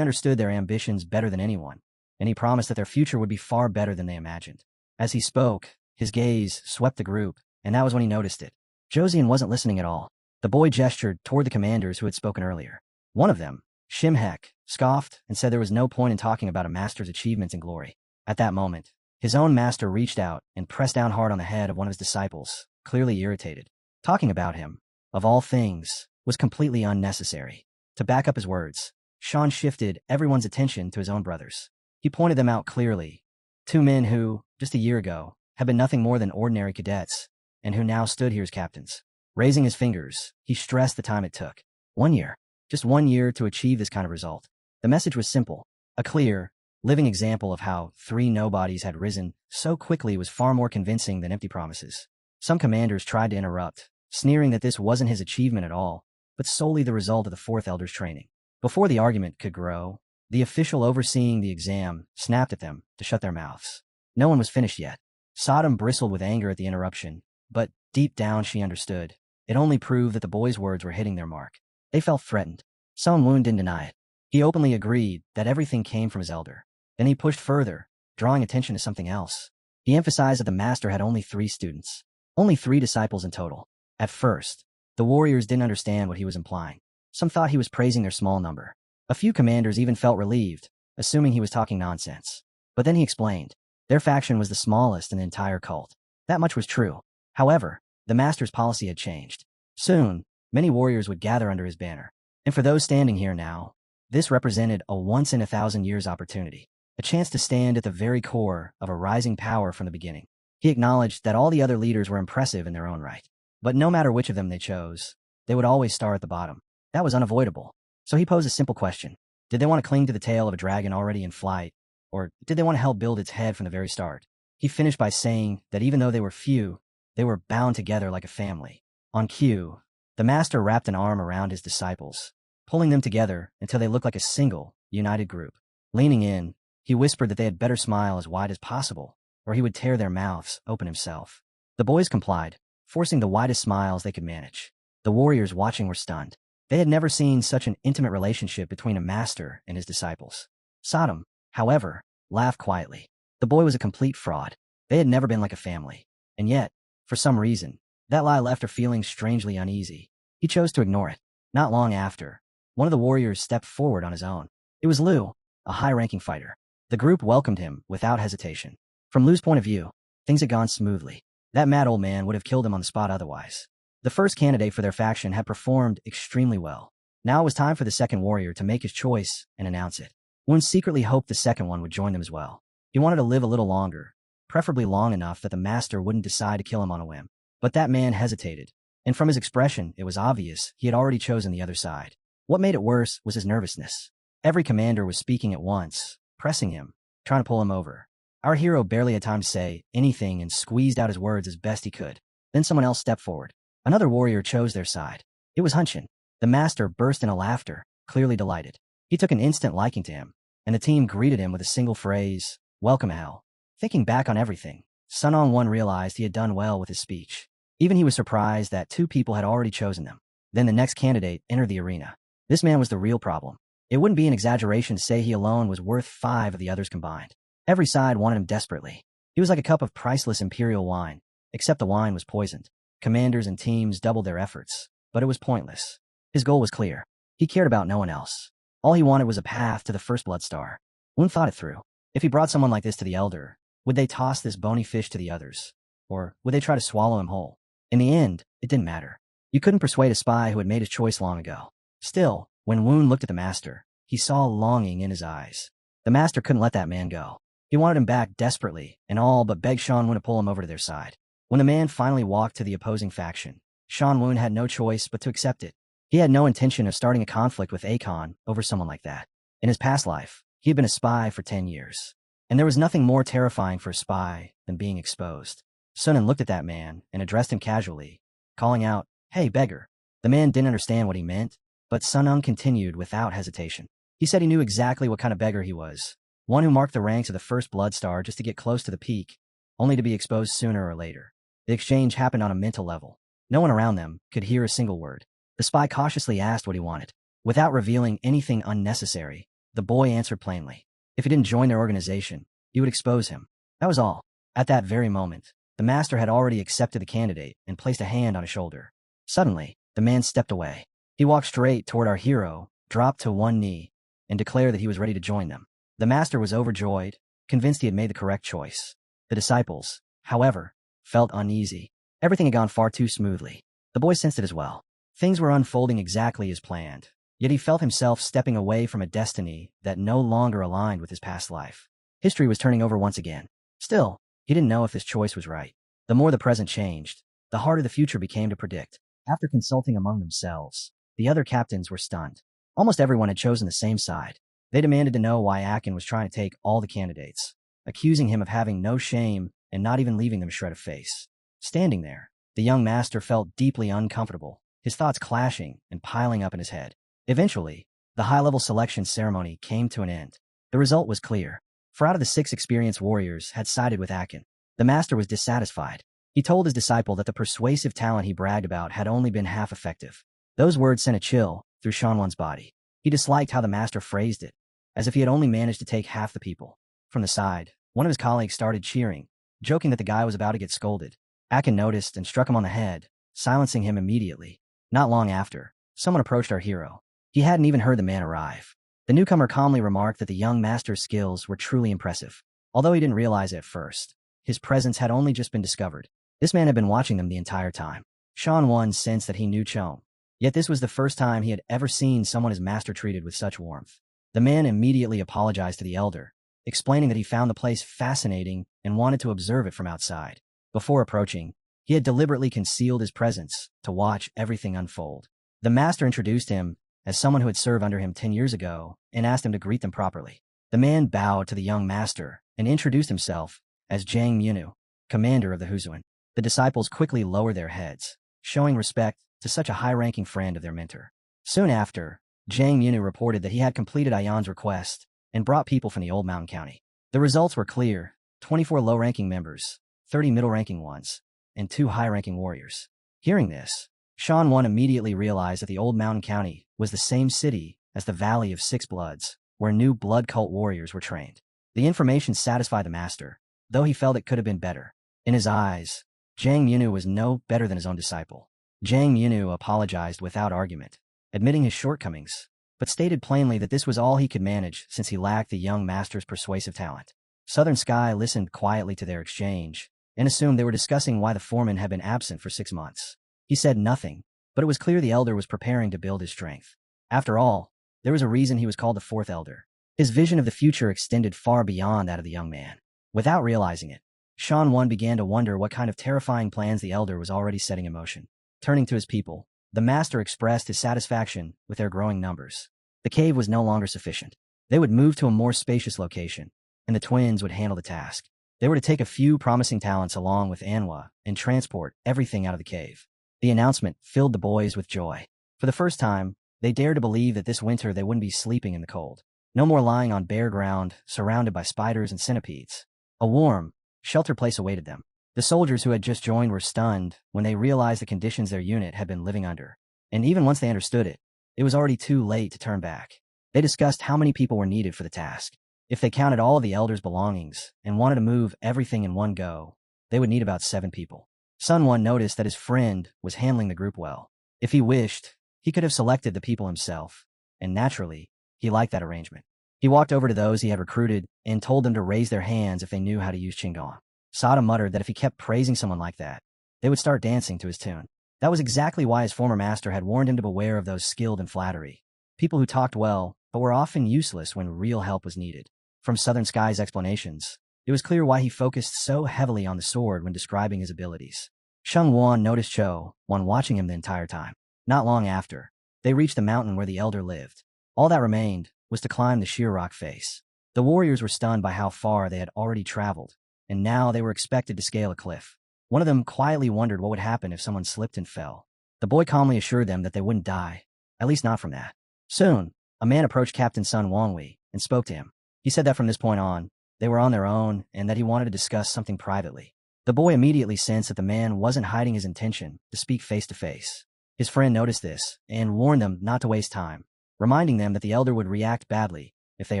Speaker 1: understood their ambitions better than anyone, and he promised that their future would be far better than they imagined. As he spoke, his gaze swept the group, and that was when he noticed it. Josian wasn't listening at all. The boy gestured toward the commanders who had spoken earlier. One of them, Shimhek, scoffed and said there was no point in talking about a master's achievements and glory. At that moment, his own master reached out and pressed down hard on the head of one of his disciples, clearly irritated. Talking about him, of all things, was completely unnecessary. To back up his words, Sean shifted everyone's attention to his own brothers. He pointed them out clearly. Two men who, just a year ago, had been nothing more than ordinary cadets, and who now stood here as captains. Raising his fingers, he stressed the time it took. 1 year. Just 1 year to achieve this kind of result. The message was simple. A clear, living example of how 3 nobodies had risen so quickly was far more convincing than empty promises. Some commanders tried to interrupt, sneering that this wasn't his achievement at all, but solely the result of the 4th Elder's training. Before the argument could grow, the official overseeing the exam snapped at them to shut their mouths. No one was finished yet. Sodom bristled with anger at the interruption, but deep down she understood. It only proved that the boys' words were hitting their mark. They felt threatened. Sun Woon didn't deny it. He openly agreed that everything came from his elder. Then he pushed further, drawing attention to something else. He emphasized that the master had only 3 students. Only 3 disciples in total. At first, the warriors didn't understand what he was implying. Some thought he was praising their small number. A few commanders even felt relieved, assuming he was talking nonsense. But then he explained. Their faction was the smallest in the entire cult. That much was true. However, the master's policy had changed. Soon, many warriors would gather under his banner. And for those standing here now, this represented a once-in-a-thousand-years opportunity. A chance to stand at the very core of a rising power from the beginning. He acknowledged that all the other leaders were impressive in their own right. But no matter which of them they chose, they would always start at the bottom. That was unavoidable. So he posed a simple question. Did they want to cling to the tail of a dragon already in flight? Or did they want to help build its head from the very start? He finished by saying that even though they were few, they were bound together like a family. On cue, the master wrapped an arm around his disciples, pulling them together until they looked like a single, united group. Leaning in, he whispered that they had better smile as wide as possible, or he would tear their mouths open himself. The boys complied, forcing the widest smiles they could manage. The warriors watching were stunned. They had never seen such an intimate relationship between a master and his disciples. Sodom, however, laughed quietly. The boy was a complete fraud. They had never been like a family. And yet, for some reason, that lie left her feeling strangely uneasy. He chose to ignore it. Not long after, one of the warriors stepped forward on his own. It was Liu, a high-ranking fighter. The group welcomed him without hesitation. From Liu's point of view, things had gone smoothly. That mad old man would have killed him on the spot otherwise. The first candidate for their faction had performed extremely well. Now it was time for the second warrior to make his choice and announce it. Woon secretly hoped the second one would join them as well. He wanted to live a little longer, preferably long enough that the master wouldn't decide to kill him on a whim. But that man hesitated, and from his expression, it was obvious he had already chosen the other side. What made it worse was his nervousness. Every commander was speaking at once, pressing him, trying to pull him over. Our hero barely had time to say anything and squeezed out his words as best he could. Then someone else stepped forward. Another warrior chose their side. It was Hunshin. The master burst into laughter, clearly delighted. He took an instant liking to him, and the team greeted him with a single phrase, "Welcome hell." Thinking back on everything, Sun On One realized he had done well with his speech. Even he was surprised that 2 people had already chosen them. Then the next candidate entered the arena. This man was the real problem. It wouldn't be an exaggeration to say he alone was worth 5 of the others combined. Every side wanted him desperately. He was like a cup of priceless imperial wine, except the wine was poisoned. Commanders and teams doubled their efforts, but it was pointless. His goal was clear. He cared about no one else. All he wanted was a path to the first blood star. Woon thought it through. If he brought someone like this to the Elder, would they toss this bony fish to the others? Or would they try to swallow him whole? In the end, it didn't matter. You couldn't persuade a spy who had made his choice long ago. Still, when Woon looked at the master, he saw longing in his eyes. The master couldn't let that man go. He wanted him back desperately, and all but begged Sean Woon to pull him over to their side. When the man finally walked to the opposing faction, Sean Woon had no choice but to accept it. He had no intention of starting a conflict with Akon over someone like that. In his past life, he had been a spy for 10 years. And there was nothing more terrifying for a spy than being exposed. Sunan looked at that man and addressed him casually, calling out, "Hey, beggar." The man didn't understand what he meant, but Sunung continued without hesitation. He said he knew exactly what kind of beggar he was. One who marked the ranks of the first blood star just to get close to the peak, only to be exposed sooner or later. The exchange happened on a mental level. No one around them could hear a single word. The spy cautiously asked what he wanted. Without revealing anything unnecessary, the boy answered plainly. If he didn't join their organization, he would expose him. That was all. At that very moment, the master had already accepted the candidate and placed a hand on his shoulder. Suddenly, the man stepped away. He walked straight toward our hero, dropped to one knee, and declared that he was ready to join them. The master was overjoyed, convinced he had made the correct choice. The disciples, however, felt uneasy. Everything had gone far too smoothly. The boy sensed it as well. Things were unfolding exactly as planned, yet he felt himself stepping away from a destiny that no longer aligned with his past life. History was turning over once again. Still, he didn't know if this choice was right. The more the present changed, the harder the future became to predict. After consulting among themselves, the other captains were stunned. Almost everyone had chosen the same side. They demanded to know why Akin was trying to take all the candidates, accusing him of having no shame and not even leaving them a shred of face. Standing there, the young master felt deeply uncomfortable, his thoughts clashing and piling up in his head. Eventually, the high-level selection ceremony came to an end. The result was clear. 4 out of the 6 experienced warriors had sided with Akin. The master was dissatisfied. He told his disciple that the persuasive talent he bragged about had only been half effective. Those words sent a chill through Shanwan's body. He disliked how the master phrased it, as if he had only managed to take half the people. From the side, one of his colleagues started cheering, joking that the guy was about to get scolded. Akin noticed and struck him on the head, silencing him immediately. Not long after, someone approached our hero. He hadn't even heard the man arrive. The newcomer calmly remarked that the young master's skills were truly impressive. Although he didn't realize it at first, his presence had only just been discovered. This man had been watching them the entire time. Shanwan sensed that he knew Chong. Yet this was the first time he had ever seen someone his master treated with such warmth. The man immediately apologized to the elder, explaining that he found the place fascinating and wanted to observe it from outside. Before approaching, he had deliberately concealed his presence to watch everything unfold. The master introduced him as someone who had served under him 10 years ago and asked him to greet them properly. The man bowed to the young master and introduced himself as Jang Munu, commander of the Huzuan. The disciples quickly lowered their heads, showing respect to such a high-ranking friend of their mentor. Soon after, Jang Munu reported that he had completed Ayan's request and brought people from the old mountain county. The results were clear: 24 low-ranking members, 30 middle-ranking ones, and 2 high-ranking warriors. Hearing this, Shanwan immediately realized that the old mountain county was the same city as the Valley of Six Bloods, where new blood cult warriors were trained. The information satisfied the master, though he felt it could have been better. In his eyes, Jang Munu was no better than his own disciple. Jang Munu apologized without argument, admitting his shortcomings, but stated plainly that this was all he could manage since he lacked the young master's persuasive talent. Southern Sky listened quietly to their exchange and assumed they were discussing why the foreman had been absent for 6 months. He said nothing, but it was clear the elder was preparing to build his strength. After all, there was a reason he was called the 4th elder. His vision of the future extended far beyond that of the young man. Without realizing it, Shanwan began to wonder what kind of terrifying plans the elder was already setting in motion. Turning to his people, the master expressed his satisfaction with their growing numbers. The cave was no longer sufficient. They would move to a more spacious location, and the twins would handle the task. They were to take a few promising talents along with Manhwa and transport everything out of the cave. The announcement filled the boys with joy. For the first time, they dared to believe that this winter they wouldn't be sleeping in the cold. No more lying on bare ground, surrounded by spiders and centipedes. A warm, sheltered place awaited them. The soldiers who had just joined were stunned when they realized the conditions their unit had been living under. And even once they understood it, it was already too late to turn back. They discussed how many people were needed for the task. If they counted all of the elders' belongings and wanted to move everything in one go, they would need about 7 people. Sunwon noticed that his friend was handling the group well. If he wished, he could have selected the people himself, and naturally, he liked that arrangement. He walked over to those he had recruited and told them to raise their hands if they knew how to use Qigong. Sada muttered that if he kept praising someone like that, they would start dancing to his tune. That was exactly why his former master had warned him to beware of those skilled in flattery. People who talked well, but were often useless when real help was needed. From Southern Sky's explanations, it was clear why he focused so heavily on the sword when describing his abilities. Sheng Wan noticed Cho Wan watching him the entire time. Not long after, they reached the mountain where the elder lived. All that remained was to climb the sheer rock face. The warriors were stunned by how far they had already traveled, and now they were expected to scale a cliff. One of them quietly wondered what would happen if someone slipped and fell. The boy calmly assured them that they wouldn't die, at least not from that. Soon, a man approached Captain Sun Wangwei and spoke to him. He said that from this point on, they were on their own and that he wanted to discuss something privately. The boy immediately sensed that the man wasn't hiding his intention to speak face to face. His friend noticed this and warned them not to waste time, reminding them that the elder would react badly if they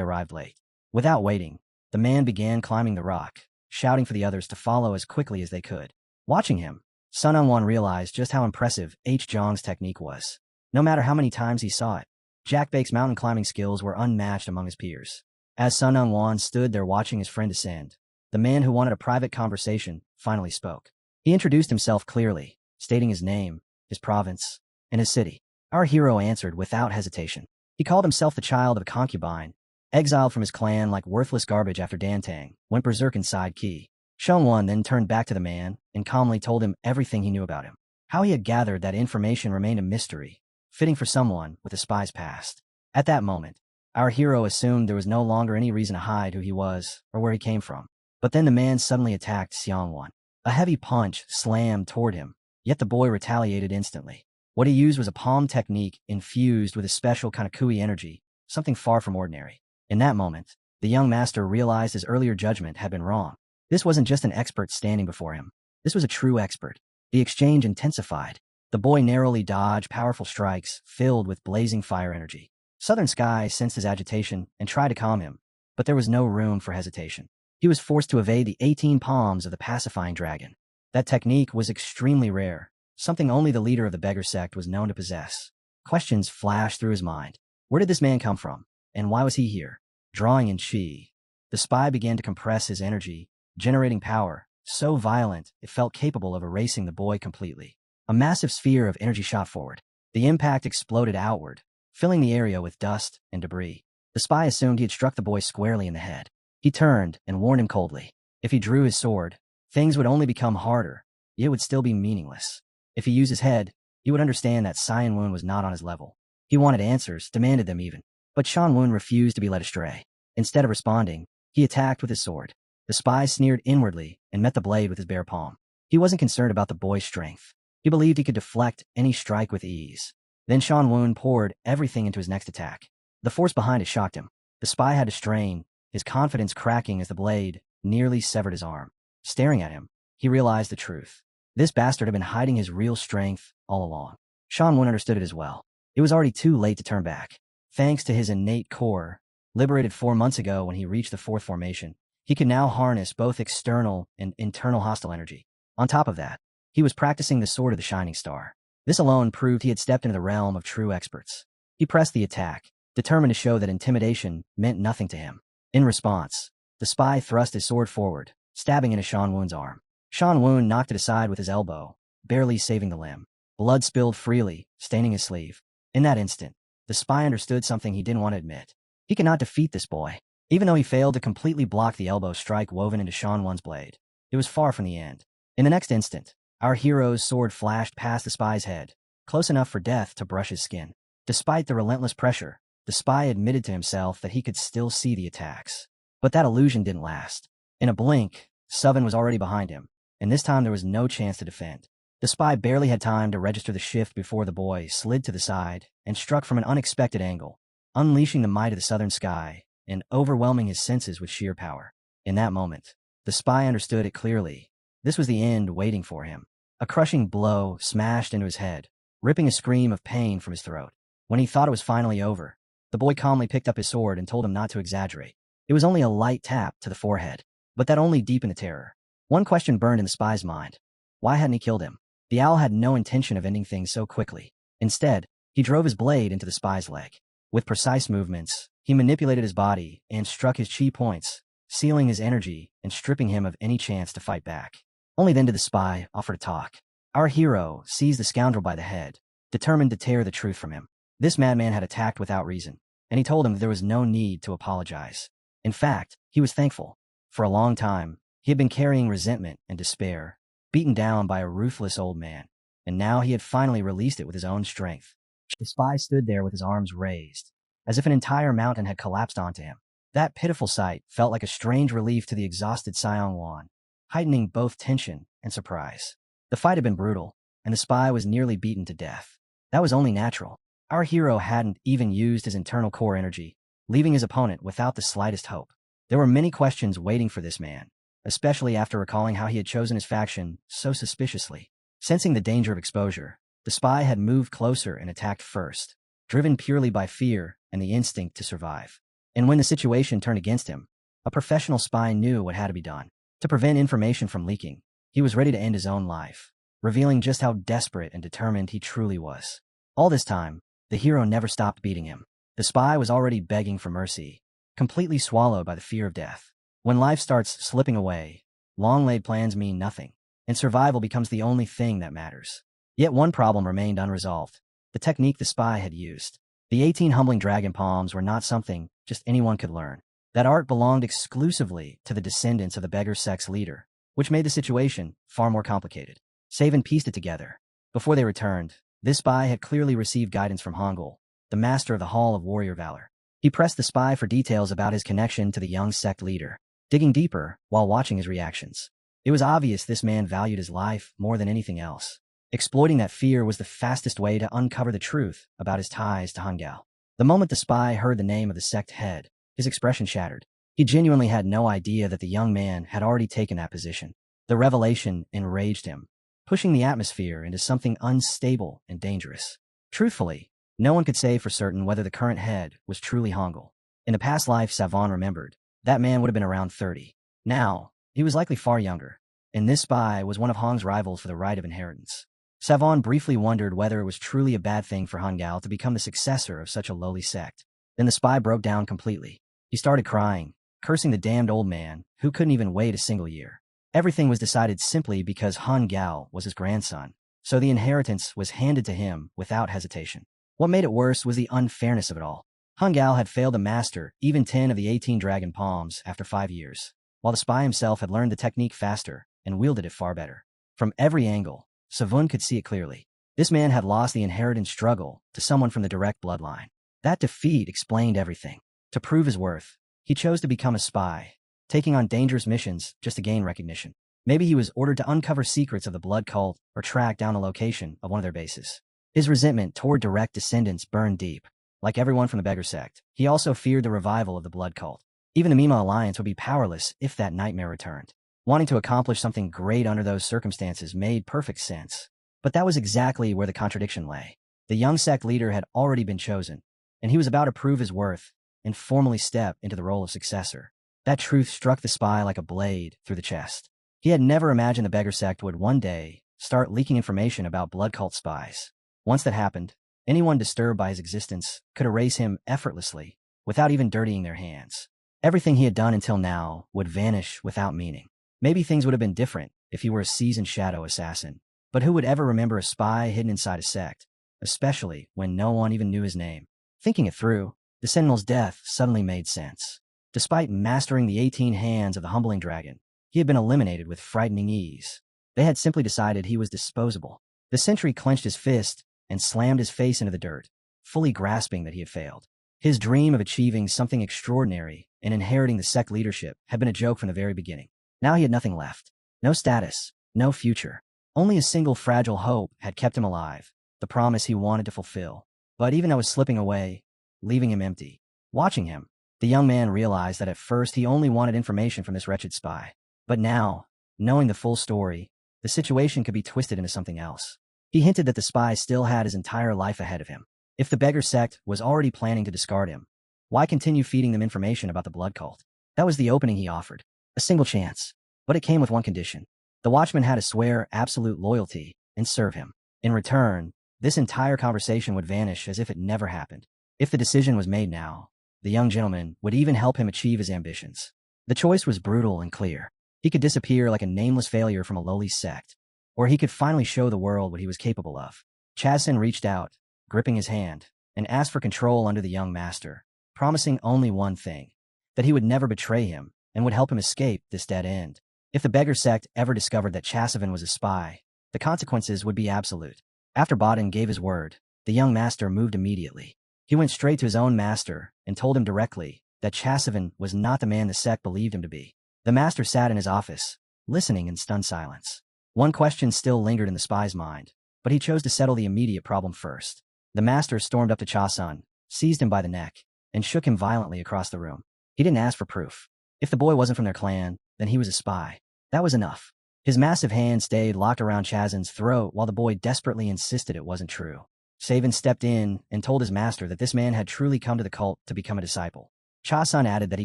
Speaker 1: arrived late. Without waiting, the man began climbing the rock, shouting for the others to follow as quickly as they could. Watching him, Sun Unwan realized just how impressive H. Zhang's technique was. No matter how many times he saw it, Jack Bake's mountain climbing skills were unmatched among his peers. As Sun Wan stood there watching his friend ascend, the man who wanted a private conversation finally spoke. He introduced himself clearly, stating his name, his province, and his city. Our hero answered without hesitation. He called himself the child of a concubine, exiled from his clan like worthless garbage after Dantang went berserk inside Qi. Wan then turned back to the man and calmly told him everything he knew about him. How he had gathered that information remained a mystery, fitting for someone with a spy's past. At that moment, our hero assumed there was no longer any reason to hide who he was or where he came from. But then the man suddenly attacked Wan. A heavy punch slammed toward him, yet the boy retaliated instantly. What he used was a palm technique infused with a special kind of kui energy, something far from ordinary. In that moment, the young master realized his earlier judgment had been wrong. This wasn't just an expert standing before him. This was a true expert. The exchange intensified. The boy narrowly dodged powerful strikes filled with blazing fire energy. Southern Sky sensed his agitation and tried to calm him, but there was no room for hesitation. He was forced to evade the 18 palms of the pacifying dragon. That technique was extremely rare, something only the leader of the beggar sect was known to possess. Questions flashed through his mind. Where did this man come from? And why was he here? Drawing in chi. The spy began to compress his energy, generating power, so violent it felt capable of erasing the boy completely. A massive sphere of energy shot forward. The impact exploded outward, filling the area with dust and debris. The spy assumed he had struck the boy squarely in the head. He turned and warned him coldly. If he drew his sword, things would only become harder, yet it would still be meaningless. If he used his head, he would understand that Cyan Woon was not on his level. He wanted answers, demanded them even. But Shan Woon refused to be led astray. Instead of responding, he attacked with his sword. The spy sneered inwardly and met the blade with his bare palm. He wasn't concerned about the boy's strength. He believed he could deflect any strike with ease. Then Shan Woon poured everything into his next attack. The force behind it shocked him. The spy had to strain, his confidence cracking as the blade nearly severed his arm. Staring at him, he realized the truth. This bastard had been hiding his real strength all along. Shan Woon understood it as well. It was already too late to turn back. Thanks to his innate core, liberated 4 months ago when he reached the fourth formation, he could now harness both external and internal hostile energy. On top of that, he was practicing the sword of the shining star. This alone proved he had stepped into the realm of true experts. He pressed the attack, determined to show that intimidation meant nothing to him. In response, the spy thrust his sword forward, stabbing into Shan Woon's arm. Shan Woon knocked it aside with his elbow, barely saving the limb. Blood spilled freely, staining his sleeve. In that instant, the spy understood something he didn't want to admit. He could not defeat this boy. Even though he failed to completely block the elbow strike woven into Shan Woon's blade, it was far from the end. In the next instant, our hero's sword flashed past the spy's head, close enough for death to brush his skin. Despite the relentless pressure, the spy admitted to himself that he could still see the attacks. But that illusion didn't last. In a blink, Suvan was already behind him, and this time there was no chance to defend. The spy barely had time to register the shift before the boy slid to the side and struck from an unexpected angle, unleashing the might of the southern sky and overwhelming his senses with sheer power. In that moment, the spy understood it clearly. This was the end waiting for him. A crushing blow smashed into his head, ripping a scream of pain from his throat. When he thought it was finally over, the boy calmly picked up his sword and told him not to exaggerate. It was only a light tap to the forehead, but that only deepened the terror. One question burned in the spy's mind. Why hadn't he killed him? The owl had no intention of ending things so quickly. Instead, he drove his blade into the spy's leg. With precise movements, he manipulated his body and struck his chi points, sealing his energy and stripping him of any chance to fight back. Only then did the spy offer to talk. Our hero seized the scoundrel by the head, determined to tear the truth from him. This madman had attacked without reason, and he told him that there was no need to apologize. In fact, he was thankful. For a long time, he had been carrying resentment and despair, beaten down by a ruthless old man, and now he had finally released it with his own strength. The spy stood there with his arms raised, as if an entire mountain had collapsed onto him. That pitiful sight felt like a strange relief to the exhausted Cyan Wan, heightening both tension and surprise. The fight had been brutal, and the spy was nearly beaten to death. That was only natural. Our hero hadn't even used his internal core energy, leaving his opponent without the slightest hope. There were many questions waiting for this man, especially after recalling how he had chosen his faction so suspiciously. Sensing the danger of exposure, the spy had moved closer and attacked first, driven purely by fear and the instinct to survive. And when the situation turned against him, a professional spy knew what had to be done. To prevent information from leaking, he was ready to end his own life, revealing just how desperate and determined he truly was. All this time, the hero never stopped beating him. The spy was already begging for mercy, completely swallowed by the fear of death. When life starts slipping away, long-laid plans mean nothing, and survival becomes the only thing that matters. Yet one problem remained unresolved: the technique the spy had used. The 18 humbling dragon palms were not something just anyone could learn. That art belonged exclusively to the descendants of the beggar sect's leader, which made the situation far more complicated. Savin pieced it together. Before they returned, this spy had clearly received guidance from Hangul, the master of the Hall of Warrior Valor. He pressed the spy for details about his connection to the young sect leader, digging deeper while watching his reactions. It was obvious this man valued his life more than anything else. Exploiting that fear was the fastest way to uncover the truth about his ties to Hangul. The moment the spy heard the name of the sect head, his expression shattered. He genuinely had no idea that the young man had already taken that position. The revelation enraged him, pushing the atmosphere into something unstable and dangerous. Truthfully, no one could say for certain whether the current head was truly Hangul. In a past life, Savon remembered, that man would have been around 30. Now, he was likely far younger, and this spy was one of Hong's rivals for the right of inheritance. Savon briefly wondered whether it was truly a bad thing for Hangul to become the successor of such a lowly sect. Then the spy broke down completely. He started crying, cursing the damned old man who couldn't even wait a single year. Everything was decided simply because Hangul was his grandson, so the inheritance was handed to him without hesitation. What made it worse was the unfairness of it all. Hangul had failed to master even 10 of the 18 dragon palms after 5 years, while the spy himself had learned the technique faster and wielded it far better. From every angle, Savun could see it clearly. This man had lost the inheritance struggle to someone from the direct bloodline. That defeat explained everything. To prove his worth, he chose to become a spy, taking on dangerous missions just to gain recognition. Maybe he was ordered to uncover secrets of the blood cult or track down the location of one of their bases. His resentment toward direct descendants burned deep. Like everyone from the beggar sect, he also feared the revival of the blood cult. Even the Mima alliance would be powerless if that nightmare returned. Wanting to accomplish something great under those circumstances made perfect sense. But that was exactly where the contradiction lay. The young sect leader had already been chosen, and he was about to prove his worth and formally step into the role of successor. That truth struck the spy like a blade through the chest. He had never imagined the beggar sect would one day start leaking information about blood cult spies. Once that happened, anyone disturbed by his existence could erase him effortlessly, without even dirtying their hands. Everything he had done until now would vanish without meaning. Maybe things would have been different if he were a seasoned shadow assassin. But who would ever remember a spy hidden inside a sect, especially when no one even knew his name? Thinking it through, the Sentinel's death suddenly made sense. Despite mastering the 18 hands of the humbling dragon, he had been eliminated with frightening ease. They had simply decided he was disposable. The sentry clenched his fist and slammed his face into the dirt, fully grasping that he had failed. His dream of achieving something extraordinary and inheriting the sect leadership had been a joke from the very beginning. Now he had nothing left. No status, no future. Only a single fragile hope had kept him alive, the promise he wanted to fulfill. But even though it was slipping away, leaving him empty. Watching him, the young man realized that at first he only wanted information from this wretched spy. But now, knowing the full story, the situation could be twisted into something else. He hinted that the spy still had his entire life ahead of him. If the beggar sect was already planning to discard him, why continue feeding them information about the blood cult? That was the opening he offered. A single chance. But it came with one condition. The watchman had to swear absolute loyalty and serve him. In return, this entire conversation would vanish as if it never happened. If the decision was made now, the young gentleman would even help him achieve his ambitions. The choice was brutal and clear. He could disappear like a nameless failure from a lowly sect, or he could finally show the world what he was capable of. Chazin reached out, gripping his hand, and asked for control under the young master, promising only one thing: that he would never betray him and would help him escape this dead end. If the beggar sect ever discovered that Chasavin was a spy, the consequences would be absolute. After Bodin gave his word, the young master moved immediately. He went straight to his own master and told him directly that Chasavin was not the man the sect believed him to be. The master sat in his office, listening in stunned silence. One question still lingered in the spy's mind, but he chose to settle the immediate problem first. The master stormed up to Chasun, seized him by the neck, and shook him violently across the room. He didn't ask for proof. If the boy wasn't from their clan, then he was a spy. That was enough. His massive hand stayed locked around Chazin's throat while the boy desperately insisted it wasn't true. Savin stepped in and told his master that this man had truly come to the cult to become a disciple. Chasun added that he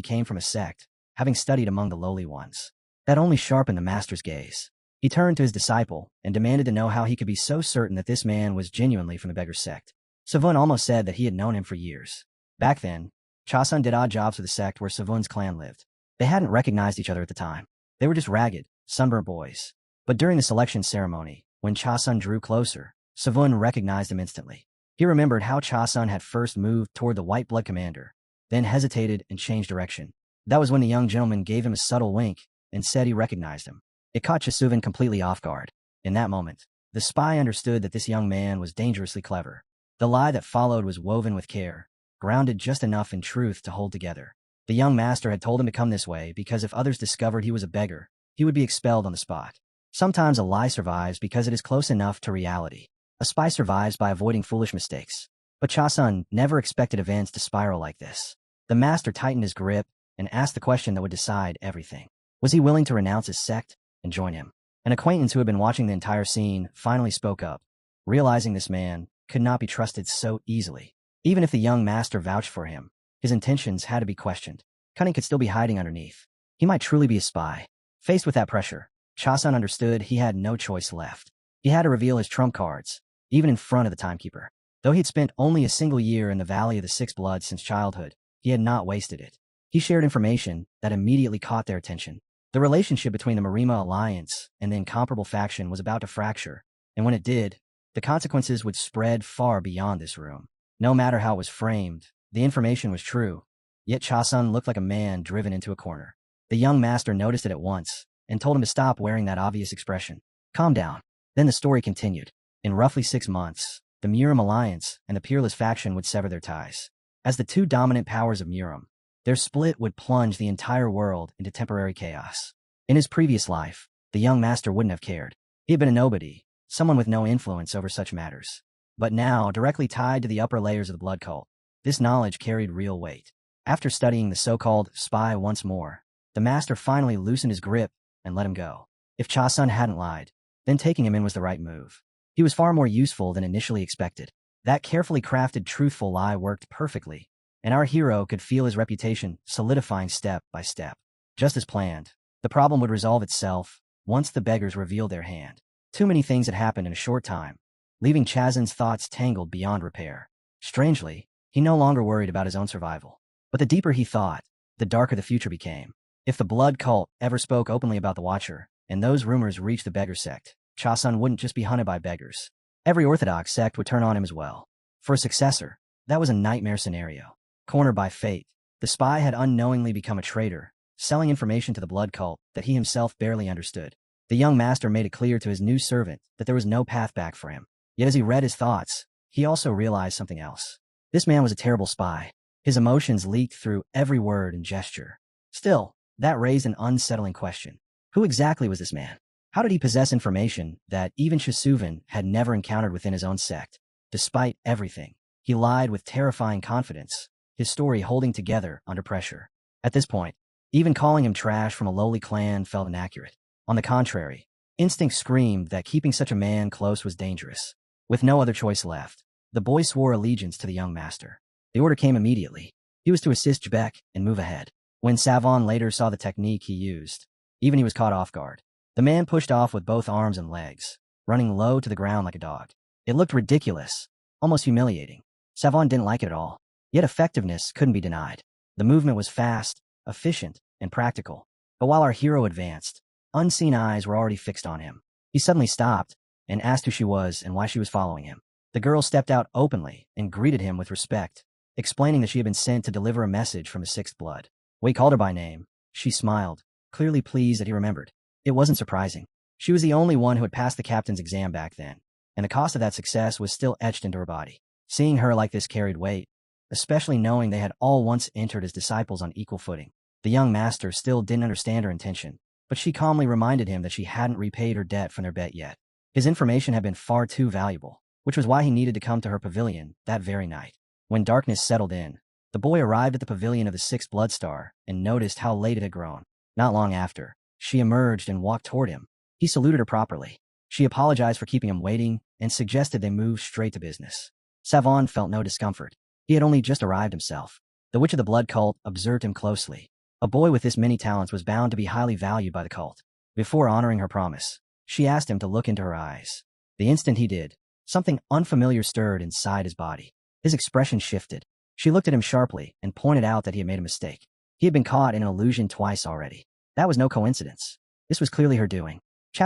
Speaker 1: came from a sect, having studied among the lowly ones. That only sharpened the master's gaze. He turned to his disciple and demanded to know how he could be so certain that this man was genuinely from the beggar sect. Savun almost said that he had known him for years. Back then, Chasun did odd jobs for the sect where Savun's clan lived. They hadn't recognized each other at the time. They were just ragged, sunburnt boys. But during the selection ceremony, when Chasun drew closer, Savun recognized him instantly. He remembered how Chasun had first moved toward the White Blood Commander, then hesitated and changed direction. That was when the young gentleman gave him a subtle wink and said he recognized him. It caught Chasuvin completely off guard. In that moment, the spy understood that this young man was dangerously clever. The lie that followed was woven with care, grounded just enough in truth to hold together. The young master had told him to come this way because if others discovered he was a beggar, he would be expelled on the spot. Sometimes a lie survives because it is close enough to reality. A spy survives by avoiding foolish mistakes. But Chasun never expected events to spiral like this. The master tightened his grip and asked the question that would decide everything. Was he willing to renounce his sect and join him? An acquaintance who had been watching the entire scene finally spoke up, realizing this man could not be trusted so easily. Even if the young master vouched for him, his intentions had to be questioned. Cunning could still be hiding underneath. He might truly be a spy. Faced with that pressure, Chasun understood he had no choice left. He had to reveal his trump cards, even in front of the timekeeper. Though he had spent only a single year in the Valley of the Six Bloods since childhood, he had not wasted it. He shared information that immediately caught their attention. The relationship between the Marima Alliance and the incomparable faction was about to fracture, and when it did, the consequences would spread far beyond this room. No matter how it was framed, the information was true, yet Chasun looked like a man driven into a corner. The young master noticed it at once and told him to stop wearing that obvious expression. Calm down. Then the story continued. In roughly 6 months, the Murim Alliance and the Peerless faction would sever their ties. As the two dominant powers of Murim, their split would plunge the entire world into temporary chaos. In his previous life, the young master wouldn't have cared. He had been a nobody, someone with no influence over such matters. But now, directly tied to the upper layers of the blood cult, this knowledge carried real weight. After studying the so-called spy once more, the master finally loosened his grip and let him go. If Chasun hadn't lied, then taking him in was the right move. He was far more useful than initially expected. That carefully crafted truthful lie worked perfectly, and our hero could feel his reputation solidifying step by step. Just as planned, the problem would resolve itself once the beggars revealed their hand. Too many things had happened in a short time, leaving Chasun's thoughts tangled beyond repair. Strangely, he no longer worried about his own survival. But the deeper he thought, the darker the future became. If the blood cult ever spoke openly about the Watcher, and those rumors reached the beggar sect, Chasun wouldn't just be hunted by beggars. Every orthodox sect would turn on him as well. For a successor, that was a nightmare scenario. Cornered by fate, the spy had unknowingly become a traitor, selling information to the blood cult that he himself barely understood. The young master made it clear to his new servant that there was no path back for him. Yet as he read his thoughts, he also realized something else. This man was a terrible spy. His emotions leaked through every word and gesture. Still, that raised an unsettling question. Who exactly was this man? How did he possess information that even Chasuvin had never encountered within his own sect? Despite everything, he lied with terrifying confidence, his story holding together under pressure. At this point, even calling him trash from a lowly clan felt inaccurate. On the contrary, instinct screamed that keeping such a man close was dangerous. With no other choice left, the boy swore allegiance to the young master. The order came immediately. He was to assist Jebek and move ahead. When Savon later saw the technique he used, even he was caught off guard. The man pushed off with both arms and legs, running low to the ground like a dog. It looked ridiculous, almost humiliating. Savon didn't like it at all, yet effectiveness couldn't be denied. The movement was fast, efficient, and practical. But while our hero advanced, unseen eyes were already fixed on him. He suddenly stopped and asked who she was and why she was following him. The girl stepped out openly and greeted him with respect, explaining that she had been sent to deliver a message from the Sixth Blood. When he called her by name, she smiled, clearly pleased that he remembered. It wasn't surprising. She was the only one who had passed the captain's exam back then, and the cost of that success was still etched into her body. Seeing her like this carried weight, especially knowing they had all once entered as disciples on equal footing. The young master still didn't understand her intention, but she calmly reminded him that she hadn't repaid her debt from their bet yet. His information had been far too valuable, which was why he needed to come to her pavilion that very night. When darkness settled in, the boy arrived at the pavilion of the Sixth Blood Star and noticed how late it had grown. Not long after, she emerged and walked toward him. He saluted her properly. She apologized for keeping him waiting and suggested they move straight to business. Savon felt no discomfort. He had only just arrived himself. The Witch of the Blood Cult observed him closely. A boy with this many talents was bound to be highly valued by the cult. Before honoring her promise, she asked him to look into her eyes. The instant he did, something unfamiliar stirred inside his body. His expression shifted. She looked at him sharply and pointed out that he had made a mistake. He had been caught in an illusion twice already. That was no coincidence. This was clearly her doing.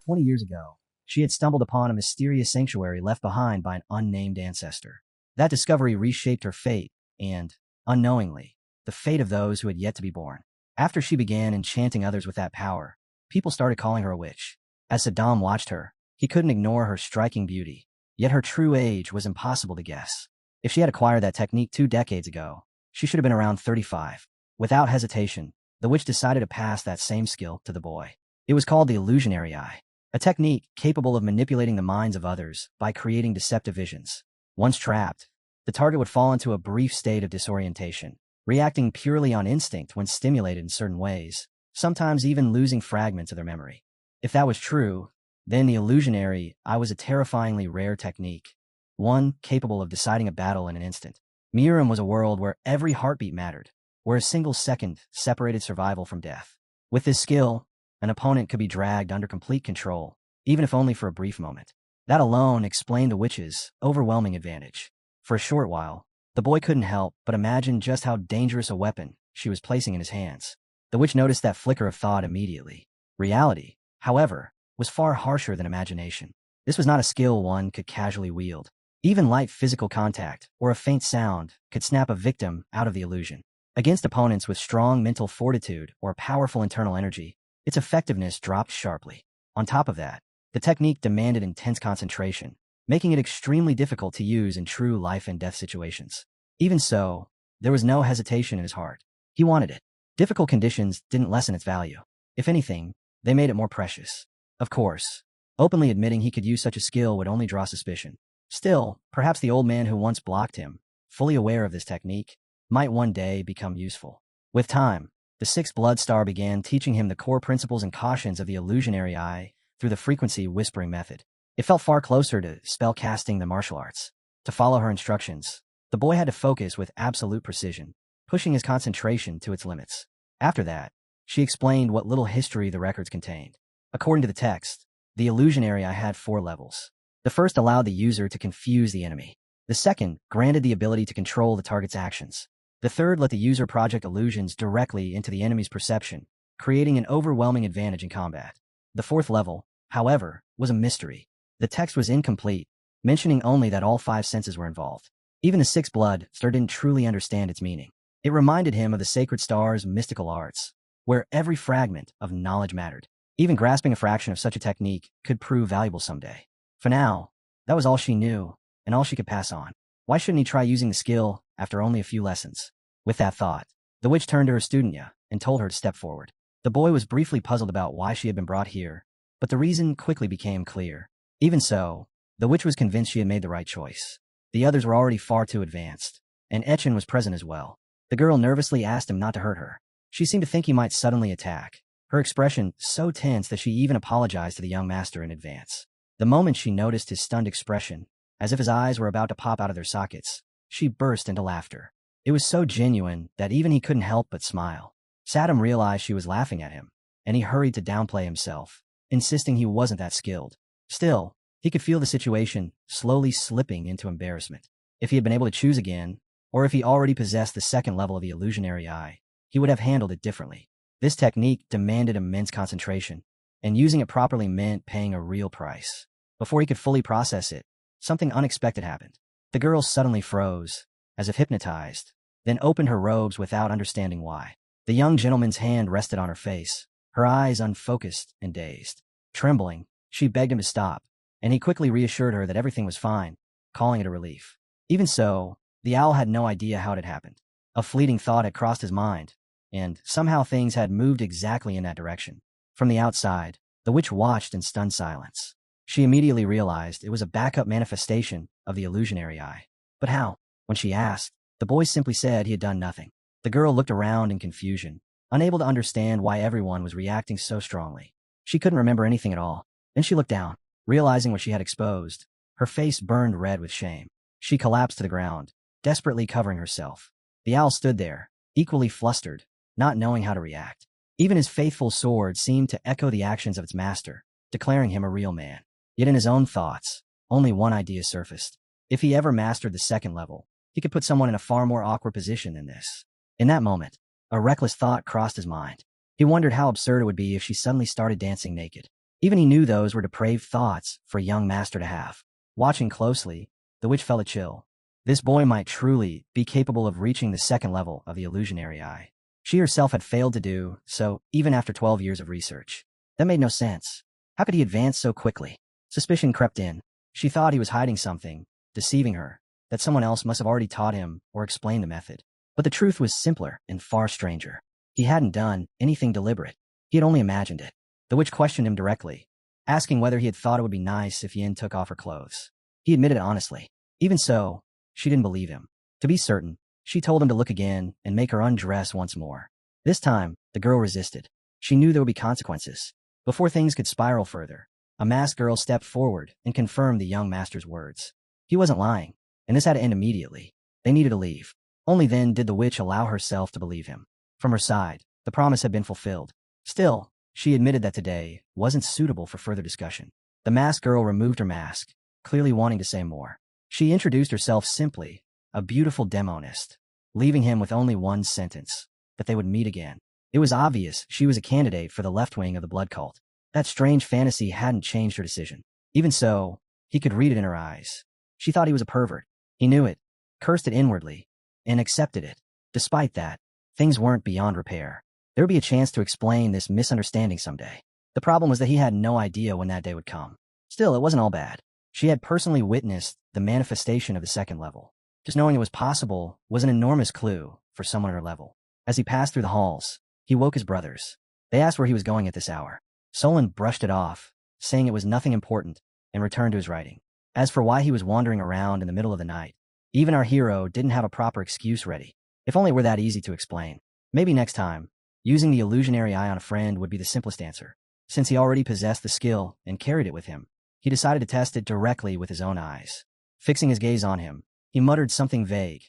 Speaker 1: 20 years ago, she had stumbled upon a mysterious sanctuary left behind by an unnamed ancestor. That discovery reshaped her fate and, unknowingly, the fate of those who had yet to be born. After she began enchanting others with that power, people started calling her a witch. As Saddam watched her, he couldn't ignore her striking beauty, yet her true age was impossible to guess. If she had acquired that technique 2 decades ago, she should have been around 35. Without hesitation, the witch decided to pass that same skill to the boy. It was called the illusionary eye, a technique capable of manipulating the minds of others by creating deceptive visions. Once trapped, the target would fall into a brief state of disorientation, reacting purely on instinct when stimulated in certain ways, sometimes even losing fragments of their memory. If that was true, then the illusionary eye was a terrifyingly rare technique, one capable of deciding a battle in an instant. Miram was a world where every heartbeat mattered, where a single second separated survival from death. With this skill, an opponent could be dragged under complete control, even if only for a brief moment. That alone explained the witch's overwhelming advantage. For a short while, the boy couldn't help but imagine just how dangerous a weapon she was placing in his hands. The witch noticed that flicker of thought immediately. Reality, however, was far harsher than imagination. This was not a skill one could casually wield. Even light physical contact or a faint sound could snap a victim out of the illusion. Against opponents with strong mental fortitude or powerful internal energy, its effectiveness dropped sharply. On top of that, the technique demanded intense concentration, making it extremely difficult to use in true life and death situations. Even so, there was no hesitation in his heart. He wanted it. Difficult conditions didn't lessen its value. If anything, they made it more precious. Of course, openly admitting he could use such a skill would only draw suspicion. Still, perhaps the old man who once blocked him, fully aware of this technique, might one day become useful. With time, the sixth blood star began teaching him the core principles and cautions of the illusionary eye through the frequency whispering method. It felt far closer to spell casting than martial arts. To follow her instructions, the boy had to focus with absolute precision, pushing his concentration to its limits. After that, she explained what little history the records contained. According to the text, the illusionary eye had 4 levels. The first allowed the user to confuse the enemy. The second granted the ability to control the target's actions. The third let the user project illusions directly into the enemy's perception, creating an overwhelming advantage in combat. The fourth level, however, was a mystery. The text was incomplete, mentioning only that all 5 senses were involved. Even the sixth blood star didn't truly understand its meaning. It reminded him of the sacred star's mystical arts, where every fragment of knowledge mattered. Even grasping a fraction of such a technique could prove valuable someday. For now, that was all she knew, and all she could pass on. Why shouldn't he try using the skill after only a few lessons? With that thought, the witch turned to her student and told her to step forward. The boy was briefly puzzled about why she had been brought here, but the reason quickly became clear. Even so, the witch was convinced she had made the right choice. The others were already far too advanced, and Etchen was present as well. The girl nervously asked him not to hurt her. She seemed to think he might suddenly attack, her expression so tense that she even apologized to the young master in advance. The moment she noticed his stunned expression, as if his eyes were about to pop out of their sockets, she burst into laughter. It was so genuine that even he couldn't help but smile. Saddam realized she was laughing at him, and he hurried to downplay himself, insisting he wasn't that skilled. Still, he could feel the situation slowly slipping into embarrassment. If he had been able to choose again, or if he already possessed the second level of the illusionary eye, he would have handled it differently. This technique demanded immense concentration, and using it properly meant paying a real price. Before he could fully process it, something unexpected happened. The girl suddenly froze, as if hypnotized, then opened her robes without understanding why. The young gentleman's hand rested on her face, her eyes unfocused and dazed. Trembling, she begged him to stop, and he quickly reassured her that everything was fine, calling it a relief. Even so, the owl had no idea how it had happened. A fleeting thought had crossed his mind, and somehow things had moved exactly in that direction. From the outside, the witch watched in stunned silence. She immediately realized it was a backup manifestation of the illusionary eye. But how? When she asked, the boy simply said he had done nothing. The girl looked around in confusion, unable to understand why everyone was reacting so strongly. She couldn't remember anything at all. Then she looked down, realizing what she had exposed. Her face burned red with shame. She collapsed to the ground, desperately covering herself. The owl stood there, equally flustered, not knowing how to react. Even his faithful sword seemed to echo the actions of its master, declaring him a real man. Yet in his own thoughts, only one idea surfaced. If he ever mastered the second level, he could put someone in a far more awkward position than this. In that moment, a reckless thought crossed his mind. He wondered how absurd it would be if she suddenly started dancing naked. Even he knew those were depraved thoughts for a young master to have. Watching closely, the witch felt a chill. This boy might truly be capable of reaching the second level of the illusionary eye. She herself had failed to do so even after 12 years of research. That made no sense. How could he advance so quickly? Suspicion crept in. She thought he was hiding something, deceiving her, that someone else must have already taught him or explained the method. But the truth was simpler and far stranger. He hadn't done anything deliberate. He had only imagined it. The witch questioned him directly, asking whether he had thought it would be nice if Yin took off her clothes. He admitted it honestly. Even so, she didn't believe him. To be certain, she told him to look again and make her undress once more. This time, the girl resisted. She knew there would be consequences. Before things could spiral further, a masked girl stepped forward and confirmed the young master's words. He wasn't lying, and this had to end immediately. They needed to leave. Only then did the witch allow herself to believe him. From her side, the promise had been fulfilled. Still, she admitted that today wasn't suitable for further discussion. The masked girl removed her mask, clearly wanting to say more. She introduced herself simply, a beautiful demonist, leaving him with only one sentence, that they would meet again. It was obvious she was a candidate for the left wing of the blood cult. That strange fantasy hadn't changed her decision. Even so, he could read it in her eyes. She thought he was a pervert. He knew it, cursed it inwardly, and accepted it. Despite that, things weren't beyond repair. There would be a chance to explain this misunderstanding someday. The problem was that he had no idea when that day would come. Still, it wasn't all bad. She had personally witnessed the manifestation of the second level. Just knowing it was possible was an enormous clue for someone at her level. As he passed through the halls, he woke his brothers. They asked where he was going at this hour. Solon brushed it off, saying it was nothing important, and returned to his writing. As for why he was wandering around in the middle of the night, even our hero didn't have a proper excuse ready. If only it were that easy to explain. Maybe next time, using the illusionary eye on a friend would be the simplest answer. Since he already possessed the skill and carried it with him, he decided to test it directly with his own eyes. Fixing his gaze on him, he muttered something vague,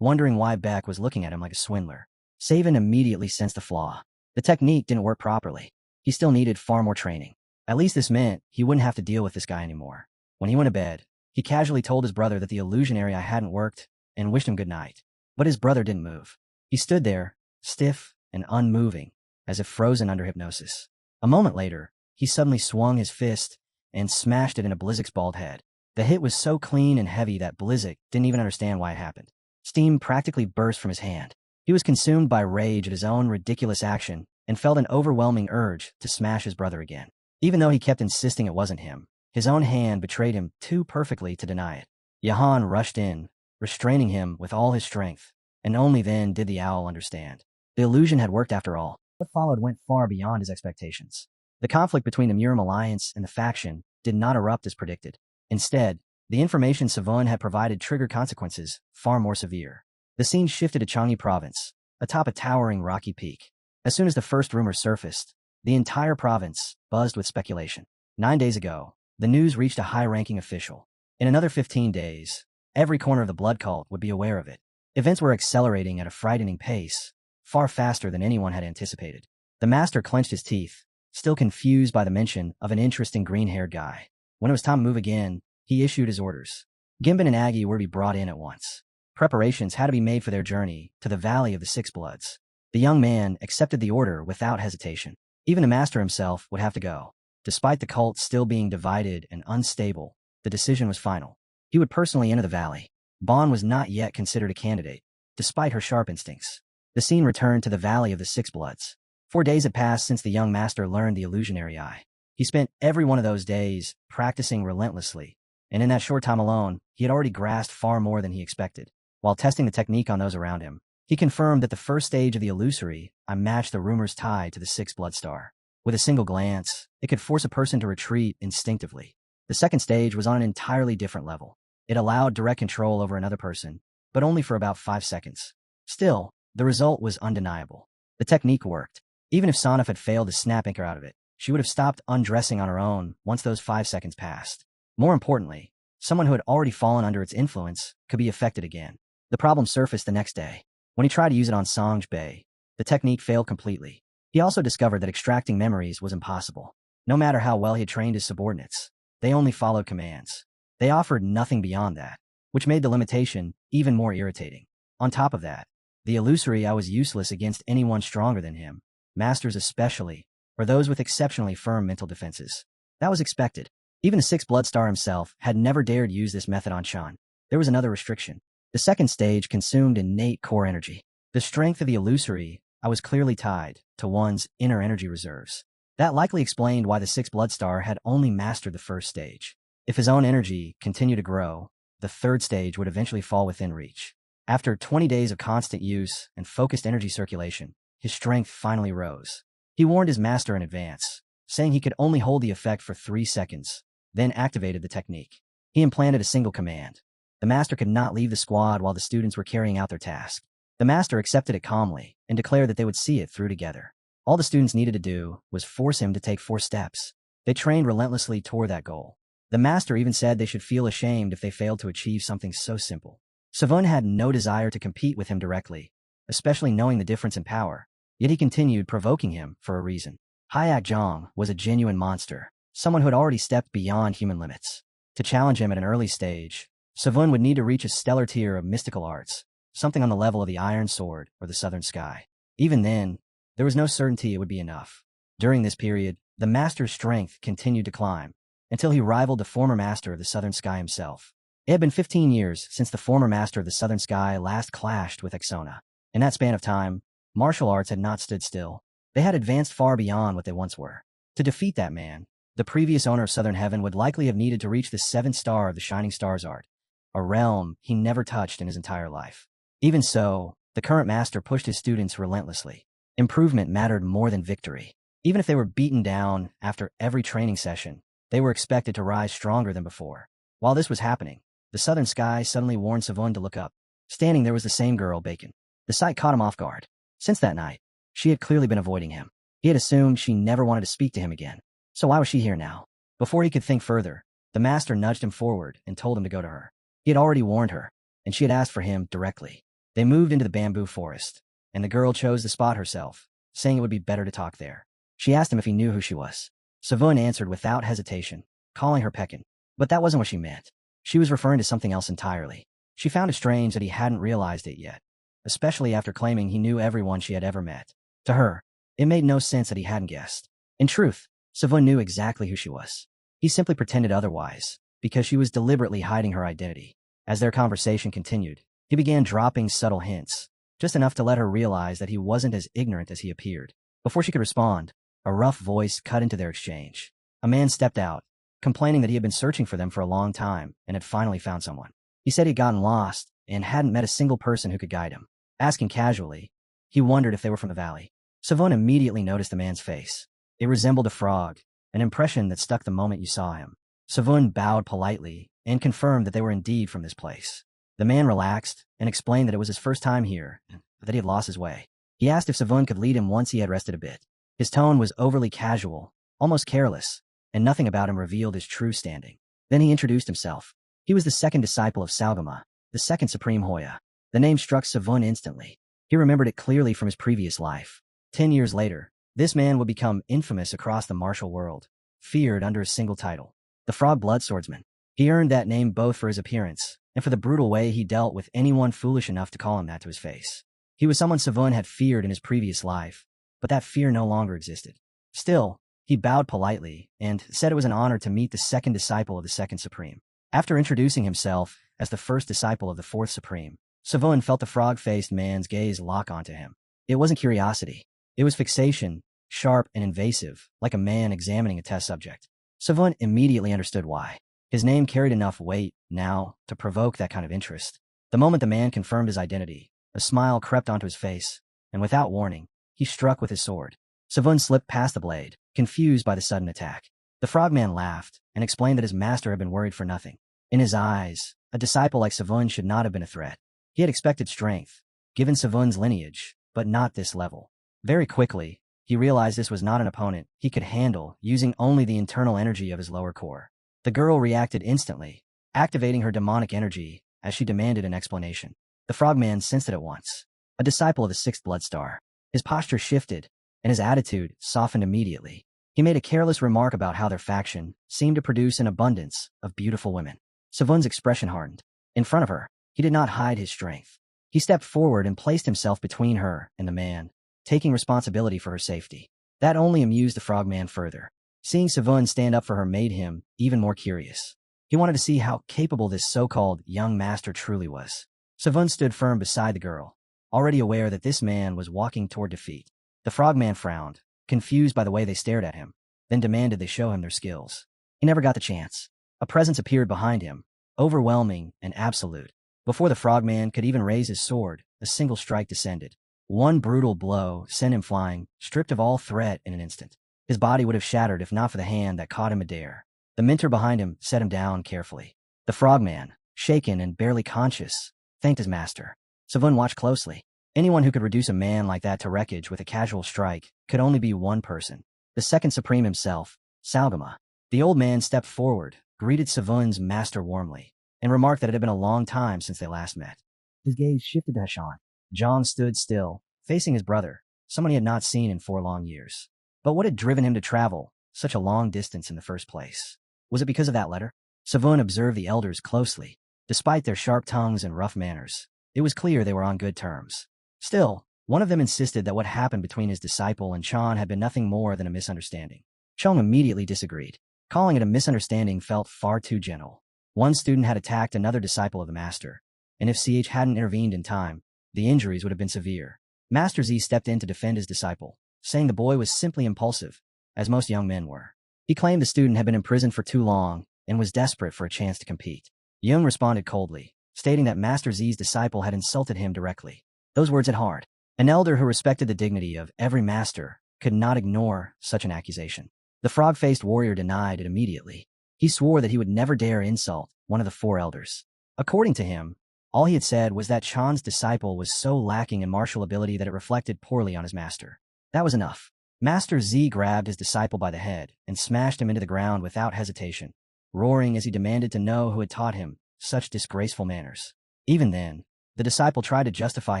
Speaker 1: wondering why Beck was looking at him like a swindler. Savin immediately sensed the flaw. The technique didn't work properly. He still needed far more training. At least this meant he wouldn't have to deal with this guy anymore. When he went to bed, he casually told his brother that the illusionary eye hadn't worked and wished him good night. But his brother didn't move. He stood there, stiff and unmoving, as if frozen under hypnosis. A moment later, he suddenly swung his fist and smashed it into Blizzik's bald head. The hit was so clean and heavy that Blizzik didn't even understand why it happened. Steam practically burst from his hand. He was consumed by rage at his own ridiculous action and felt an overwhelming urge to smash his brother again. Even though he kept insisting it wasn't him, his own hand betrayed him too perfectly to deny it. Jahan rushed in, restraining him with all his strength, and only then did the owl understand. The illusion had worked after all. What followed went far beyond his expectations. The conflict between the Murim Alliance and the faction did not erupt as predicted. Instead, the information Savon had provided triggered consequences far more severe. The scene shifted to Changi province, atop a towering rocky peak. As soon as the first rumor surfaced, the entire province buzzed with speculation. 9 days ago, the news reached a high-ranking official. In another 15 days, every corner of the blood cult would be aware of it. Events were accelerating at a frightening pace, far faster than anyone had anticipated. The master clenched his teeth, still confused by the mention of an interesting green-haired guy. When it was time to move again, he issued his orders. Gimbin and Aggie were to be brought in at once. Preparations had to be made for their journey to the Valley of the Six Bloods. The young man accepted the order without hesitation. Even the master himself would have to go. Despite the cult still being divided and unstable, the decision was final. He would personally enter the valley. Bon was not yet considered a candidate, despite her sharp instincts. The scene returned to the Valley of the Six Bloods. 4 days had passed since the young master learned the illusionary eye. He spent every one of those days practicing relentlessly, and in that short time alone, he had already grasped far more than he expected. While testing the technique on those around him, he confirmed that the first stage of the illusory eye matched the rumors tied to the Sixth Blood Star. With a single glance, it could force a person to retreat instinctively. The second stage was on an entirely different level. It allowed direct control over another person, but only for about 5 seconds. Still, the result was undeniable. The technique worked. Even if Sanif had failed to snap Inker out of it, she would have stopped undressing on her own once those 5 seconds passed. More importantly, someone who had already fallen under its influence could be affected again. The problem surfaced the next day. When he tried to use it on Sanj Bei, the technique failed completely. He also discovered that extracting memories was impossible. No matter how well he had trained his subordinates, they only followed commands. They offered nothing beyond that. which made the limitation even more irritating. On top of that, the illusory I was useless against anyone stronger than him, masters especially, or those with exceptionally firm mental defenses. That was expected. Even the sixth blood star himself had never dared use this method on Sean. There was another restriction. The second stage consumed innate core energy. The strength of the illusory I was clearly tied to one's inner energy reserves. That likely explained why the sixth blood star had only mastered the first stage. If his own energy continued to grow, the third stage would eventually fall within reach. After 20 days of constant use and focused energy circulation, his strength finally rose. He warned his master in advance, saying he could only hold the effect for 3 seconds, then activated the technique. He implanted a single command. The master could not leave the squad while the students were carrying out their task. The master accepted it calmly and declared that they would see it through together. All the students needed to do was force him to take 4 steps. They trained relentlessly toward that goal. The master even said they should feel ashamed if they failed to achieve something so simple. Savun had no desire to compete with him directly, especially knowing the difference in power, yet he continued provoking him for a reason. Hyak Zhang was a genuine monster, someone who had already stepped beyond human limits. To challenge him at an early stage, Savun would need to reach a stellar tier of mystical arts, something on the level of the Iron Sword or the Southern Sky. Even then, there was no certainty it would be enough. During this period, the master's strength continued to climb, until he rivaled the former master of the Southern Sky himself. It had been 15 years since the former master of the Southern Sky last clashed with Exona. In that span of time, martial arts had not stood still. They had advanced far beyond what they once were. To defeat that man, the previous owner of Southern Heaven would likely have needed to reach the 7th star of the Shining Stars art, a realm he never touched in his entire life. Even so, the current master pushed his students relentlessly. Improvement mattered more than victory. Even if they were beaten down after every training session, they were expected to rise stronger than before. While this was happening, the Southern Sky suddenly warned Savun to look up. Standing there was the same girl, Bacon. The sight caught him off guard. Since that night, she had clearly been avoiding him. He had assumed she never wanted to speak to him again. So why was she here now? Before he could think further, the master nudged him forward and told him to go to her. He had already warned her, and she had asked for him directly. They moved into the bamboo forest, and the girl chose the spot herself, saying it would be better to talk there. She asked him if he knew who she was. Savun answered without hesitation, calling her Pekin. But that wasn't what she meant. She was referring to something else entirely. She found it strange that he hadn't realized it yet, especially after claiming he knew everyone she had ever met. To her, it made no sense that he hadn't guessed. In truth, Savun knew exactly who she was. He simply pretended otherwise, because she was deliberately hiding her identity. As their conversation continued, he began dropping subtle hints, just enough to let her realize that he wasn't as ignorant as he appeared. Before she could respond, a rough voice cut into their exchange. A man stepped out, complaining that he had been searching for them for a long time and had finally found someone. He said he'd gotten lost and hadn't met a single person who could guide him. Asking casually, he wondered if they were from the valley. Savun immediately noticed the man's face. It resembled a frog, an impression that stuck the moment you saw him. Savun bowed politely and confirmed that they were indeed from this place. The man relaxed and explained that it was his first time here, but that he had lost his way. He asked if Savun could lead him once he had rested a bit. His tone was overly casual, almost careless, and nothing about him revealed his true standing. Then he introduced himself. He was the second disciple of Salgama, the second Supreme Hoya. The name struck Savun instantly. He remembered it clearly from his previous life. 10 years later, this man would become infamous across the martial world, feared under a single title, the Frog Blood Swordsman. He earned that name both for his appearance and for the brutal way he dealt with anyone foolish enough to call him that to his face. He was someone Savun had feared in his previous life, but that fear no longer existed. Still, he bowed politely and said it was an honor to meet the second disciple of the Second Supreme. After introducing himself as the first disciple of the Fourth Supreme, Savun felt the frog-faced man's gaze lock onto him. It wasn't curiosity. It was fixation, sharp and invasive, like a man examining a test subject. Savun immediately understood why. His name carried enough weight, now, to provoke that kind of interest. The moment the man confirmed his identity, a smile crept onto his face, and without warning, he struck with his sword. Savun slipped past the blade, confused by the sudden attack. The frogman laughed and explained that his master had been worried for nothing. In his eyes, a disciple like Savun should not have been a threat. He had expected strength, given Savun's lineage, but not this level. Very quickly, he realized this was not an opponent he could handle using only the internal energy of his lower core. The girl reacted instantly, activating her demonic energy as she demanded an explanation. The frogman sensed it at once. A disciple of the sixth blood star. His posture shifted, and his attitude softened immediately. He made a careless remark about how their faction seemed to produce an abundance of beautiful women. Savun's expression hardened. In front of her, he did not hide his strength. He stepped forward and placed himself between her and the man, taking responsibility for her safety. That only amused the frogman further. Seeing Savun stand up for her made him even more curious. He wanted to see how capable this so-called young master truly was. Savun stood firm beside the girl, already aware that this man was walking toward defeat. The frogman frowned, confused by the way they stared at him, then demanded they show him their skills. He never got the chance. A presence appeared behind him, overwhelming and absolute. Before the frogman could even raise his sword, a single strike descended. One brutal blow sent him flying, stripped of all threat in an instant. His body would have shattered if not for the hand that caught him midair. The mentor behind him set him down carefully. The frogman, shaken and barely conscious, thanked his master. Savun watched closely. Anyone who could reduce a man like that to wreckage with a casual strike could only be one person. The second supreme himself, Salgama. The old man stepped forward, greeted Savun's master warmly, and remarked that it had been a long time since they last met. His gaze shifted to Hashan. John stood still, facing his brother, someone he had not seen in 4 long years. But what had driven him to travel such a long distance in the first place? Was it because of that letter? Savun observed the elders closely. Despite their sharp tongues and rough manners, it was clear they were on good terms. Still, one of them insisted that what happened between his disciple and Chan had been nothing more than a misunderstanding. Chong immediately disagreed. Calling it a misunderstanding felt far too gentle. One student had attacked another disciple of the master, and if CH hadn't intervened in time, the injuries would have been severe. Master Z stepped in to defend his disciple, saying the boy was simply impulsive, as most young men were. He claimed the student had been imprisoned for too long and was desperate for a chance to compete. Jung responded coldly, stating that Master Z's disciple had insulted him directly. Those words hit hard. An elder who respected the dignity of every master could not ignore such an accusation. The frog-faced warrior denied it immediately. He swore that he would never dare insult one of the 4 elders. According to him, all he had said was that Chan's disciple was so lacking in martial ability that it reflected poorly on his master. That was enough. Master Z grabbed his disciple by the head and smashed him into the ground without hesitation, roaring as he demanded to know who had taught him such disgraceful manners. Even then, the disciple tried to justify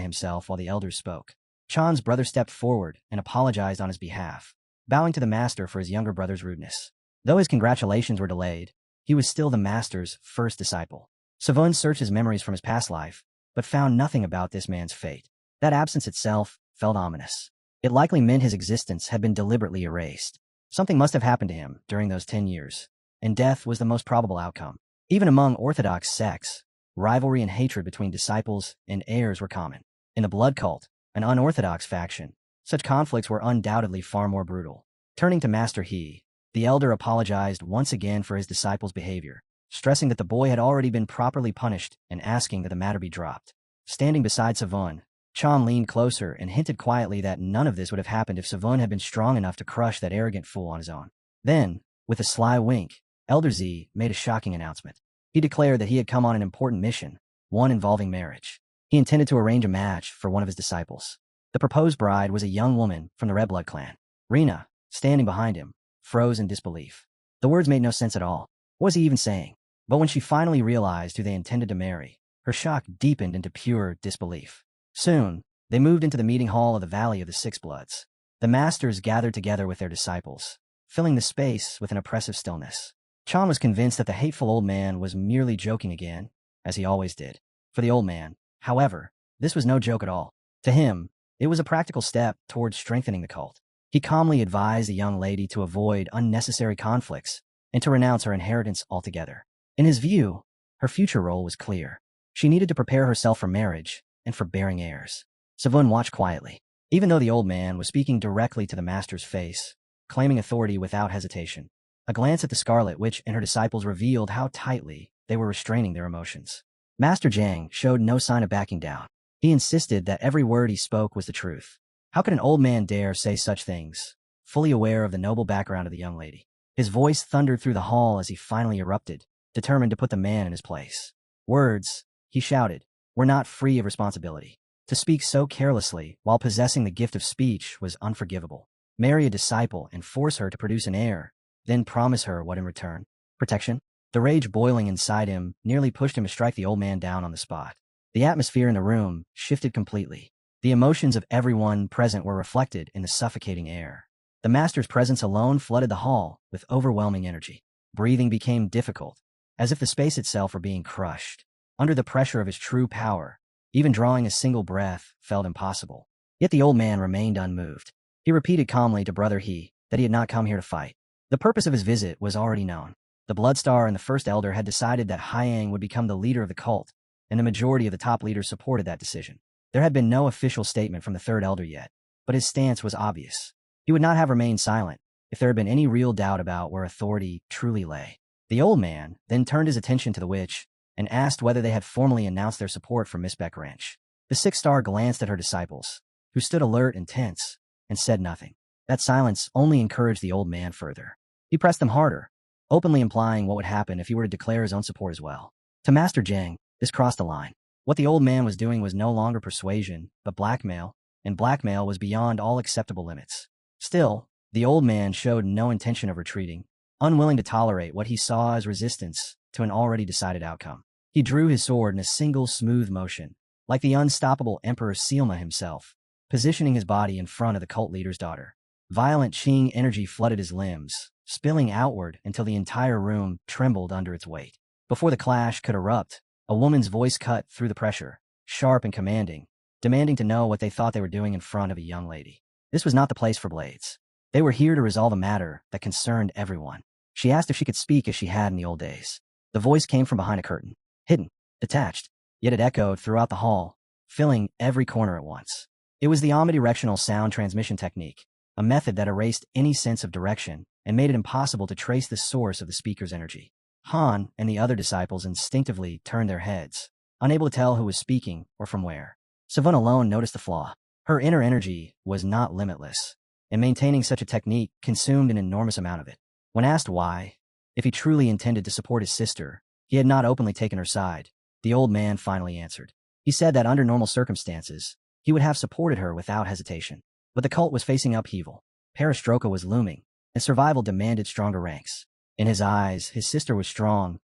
Speaker 1: himself while the elders spoke. Chan's brother stepped forward and apologized on his behalf, bowing to the master for his younger brother's rudeness. Though his congratulations were delayed, he was still the master's first disciple. Savun searched his memories from his past life, but found nothing about this man's fate. That absence itself felt ominous. It likely meant his existence had been deliberately erased. Something must have happened to him during those 10 years, and death was the most probable outcome. Even among orthodox sects, rivalry and hatred between disciples and heirs were common. In the blood cult, an unorthodox faction, such conflicts were undoubtedly far more brutal. Turning to Master He, the elder apologized once again for his disciple's behavior, stressing that the boy had already been properly punished and asking that the matter be dropped. Standing beside Savun, Chan leaned closer and hinted quietly that none of this would have happened if Savun had been strong enough to crush that arrogant fool on his own. Then, with a sly wink, Elder Z made a shocking announcement. He declared that he had come on an important mission, one involving marriage. He intended to arrange a match for one of his disciples. The proposed bride was a young woman from the Red Blood clan. Rena, standing behind him, froze in disbelief. The words made no sense at all. What was he even saying? But when she finally realized who they intended to marry, her shock deepened into pure disbelief. Soon, they moved into the meeting hall of the Valley of the Six Bloods. The masters gathered together with their disciples, filling the space with an oppressive stillness. Chan was convinced that the hateful old man was merely joking again, as he always did. For the old man, however, this was no joke at all. To him, it was a practical step towards strengthening the cult. He calmly advised the young lady to avoid unnecessary conflicts and to renounce her inheritance altogether. In his view, her future role was clear. She needed to prepare herself for marriage and for bearing heirs. Savun watched quietly. Even though the old man was speaking directly to the master's face, claiming authority without hesitation, a glance at the Scarlet Witch and her disciples revealed how tightly they were restraining their emotions. Master Zhang showed no sign of backing down. He insisted that every word he spoke was the truth. How could an old man dare say such things, fully aware of the noble background of the young lady? His voice thundered through the hall as he finally erupted, determined to put the man in his place. Words, he shouted, were not free of responsibility. To speak so carelessly while possessing the gift of speech was unforgivable. Marry a disciple and force her to produce an heir, then promise her what in return? Protection? The rage boiling inside him nearly pushed him to strike the old man down on the spot. The atmosphere in the room shifted completely. The emotions of everyone present were reflected in the suffocating air. The master's presence alone flooded the hall with overwhelming energy. Breathing became difficult, as if the space itself were being crushed. Under the pressure of his true power, even drawing a single breath felt impossible. Yet the old man remained unmoved. He repeated calmly to Brother He that he had not come here to fight. The purpose of his visit was already known. The Bloodstar and the First Elder had decided that Hyang would become the leader of the cult, and the majority of the top leaders supported that decision. There had been no official statement from the Third Elder yet, but his stance was obvious. He would not have remained silent if there had been any real doubt about where authority truly lay. The old man then turned his attention to the witch and asked whether they had formally announced their support for Miss Beck Wrench. The Sixth Star glanced at her disciples, who stood alert and tense, and said nothing. That silence only encouraged the old man further. He pressed them harder, openly implying what would happen if he were to declare his own support as well. To Master Zhang, this crossed the line. What the old man was doing was no longer persuasion, but blackmail, and blackmail was beyond all acceptable limits. Still, the old man showed no intention of retreating, unwilling to tolerate what he saw as resistance to an already decided outcome. He drew his sword in a single smooth motion, like the unstoppable Emperor Sealma himself, positioning his body in front of the cult leader's daughter. Violent Qing energy flooded his limbs, spilling outward until the entire room trembled under its weight. Before the clash could erupt, a woman's voice cut through the pressure, sharp and commanding, demanding to know what they thought they were doing in front of a young lady. This was not the place for blades. They were here to resolve a matter that concerned everyone. She asked if she could speak as she had in the old days. The voice came from behind a curtain, hidden, detached, yet it echoed throughout the hall, filling every corner at once. It was the omnidirectional sound transmission technique, a method that erased any sense of direction and made it impossible to trace the source of the speaker's energy. Han and the other disciples instinctively turned their heads, unable to tell who was speaking or from where. Savun alone noticed the flaw. Her inner energy was not limitless, and maintaining such a technique consumed an enormous amount of it. When asked why, if he truly intended to support his sister, he had not openly taken her side, the old man finally answered. He said that under normal circumstances, he would have supported her without hesitation. But the cult was facing upheaval. Perestroika was looming, and survival demanded stronger ranks. In his eyes, his sister was strong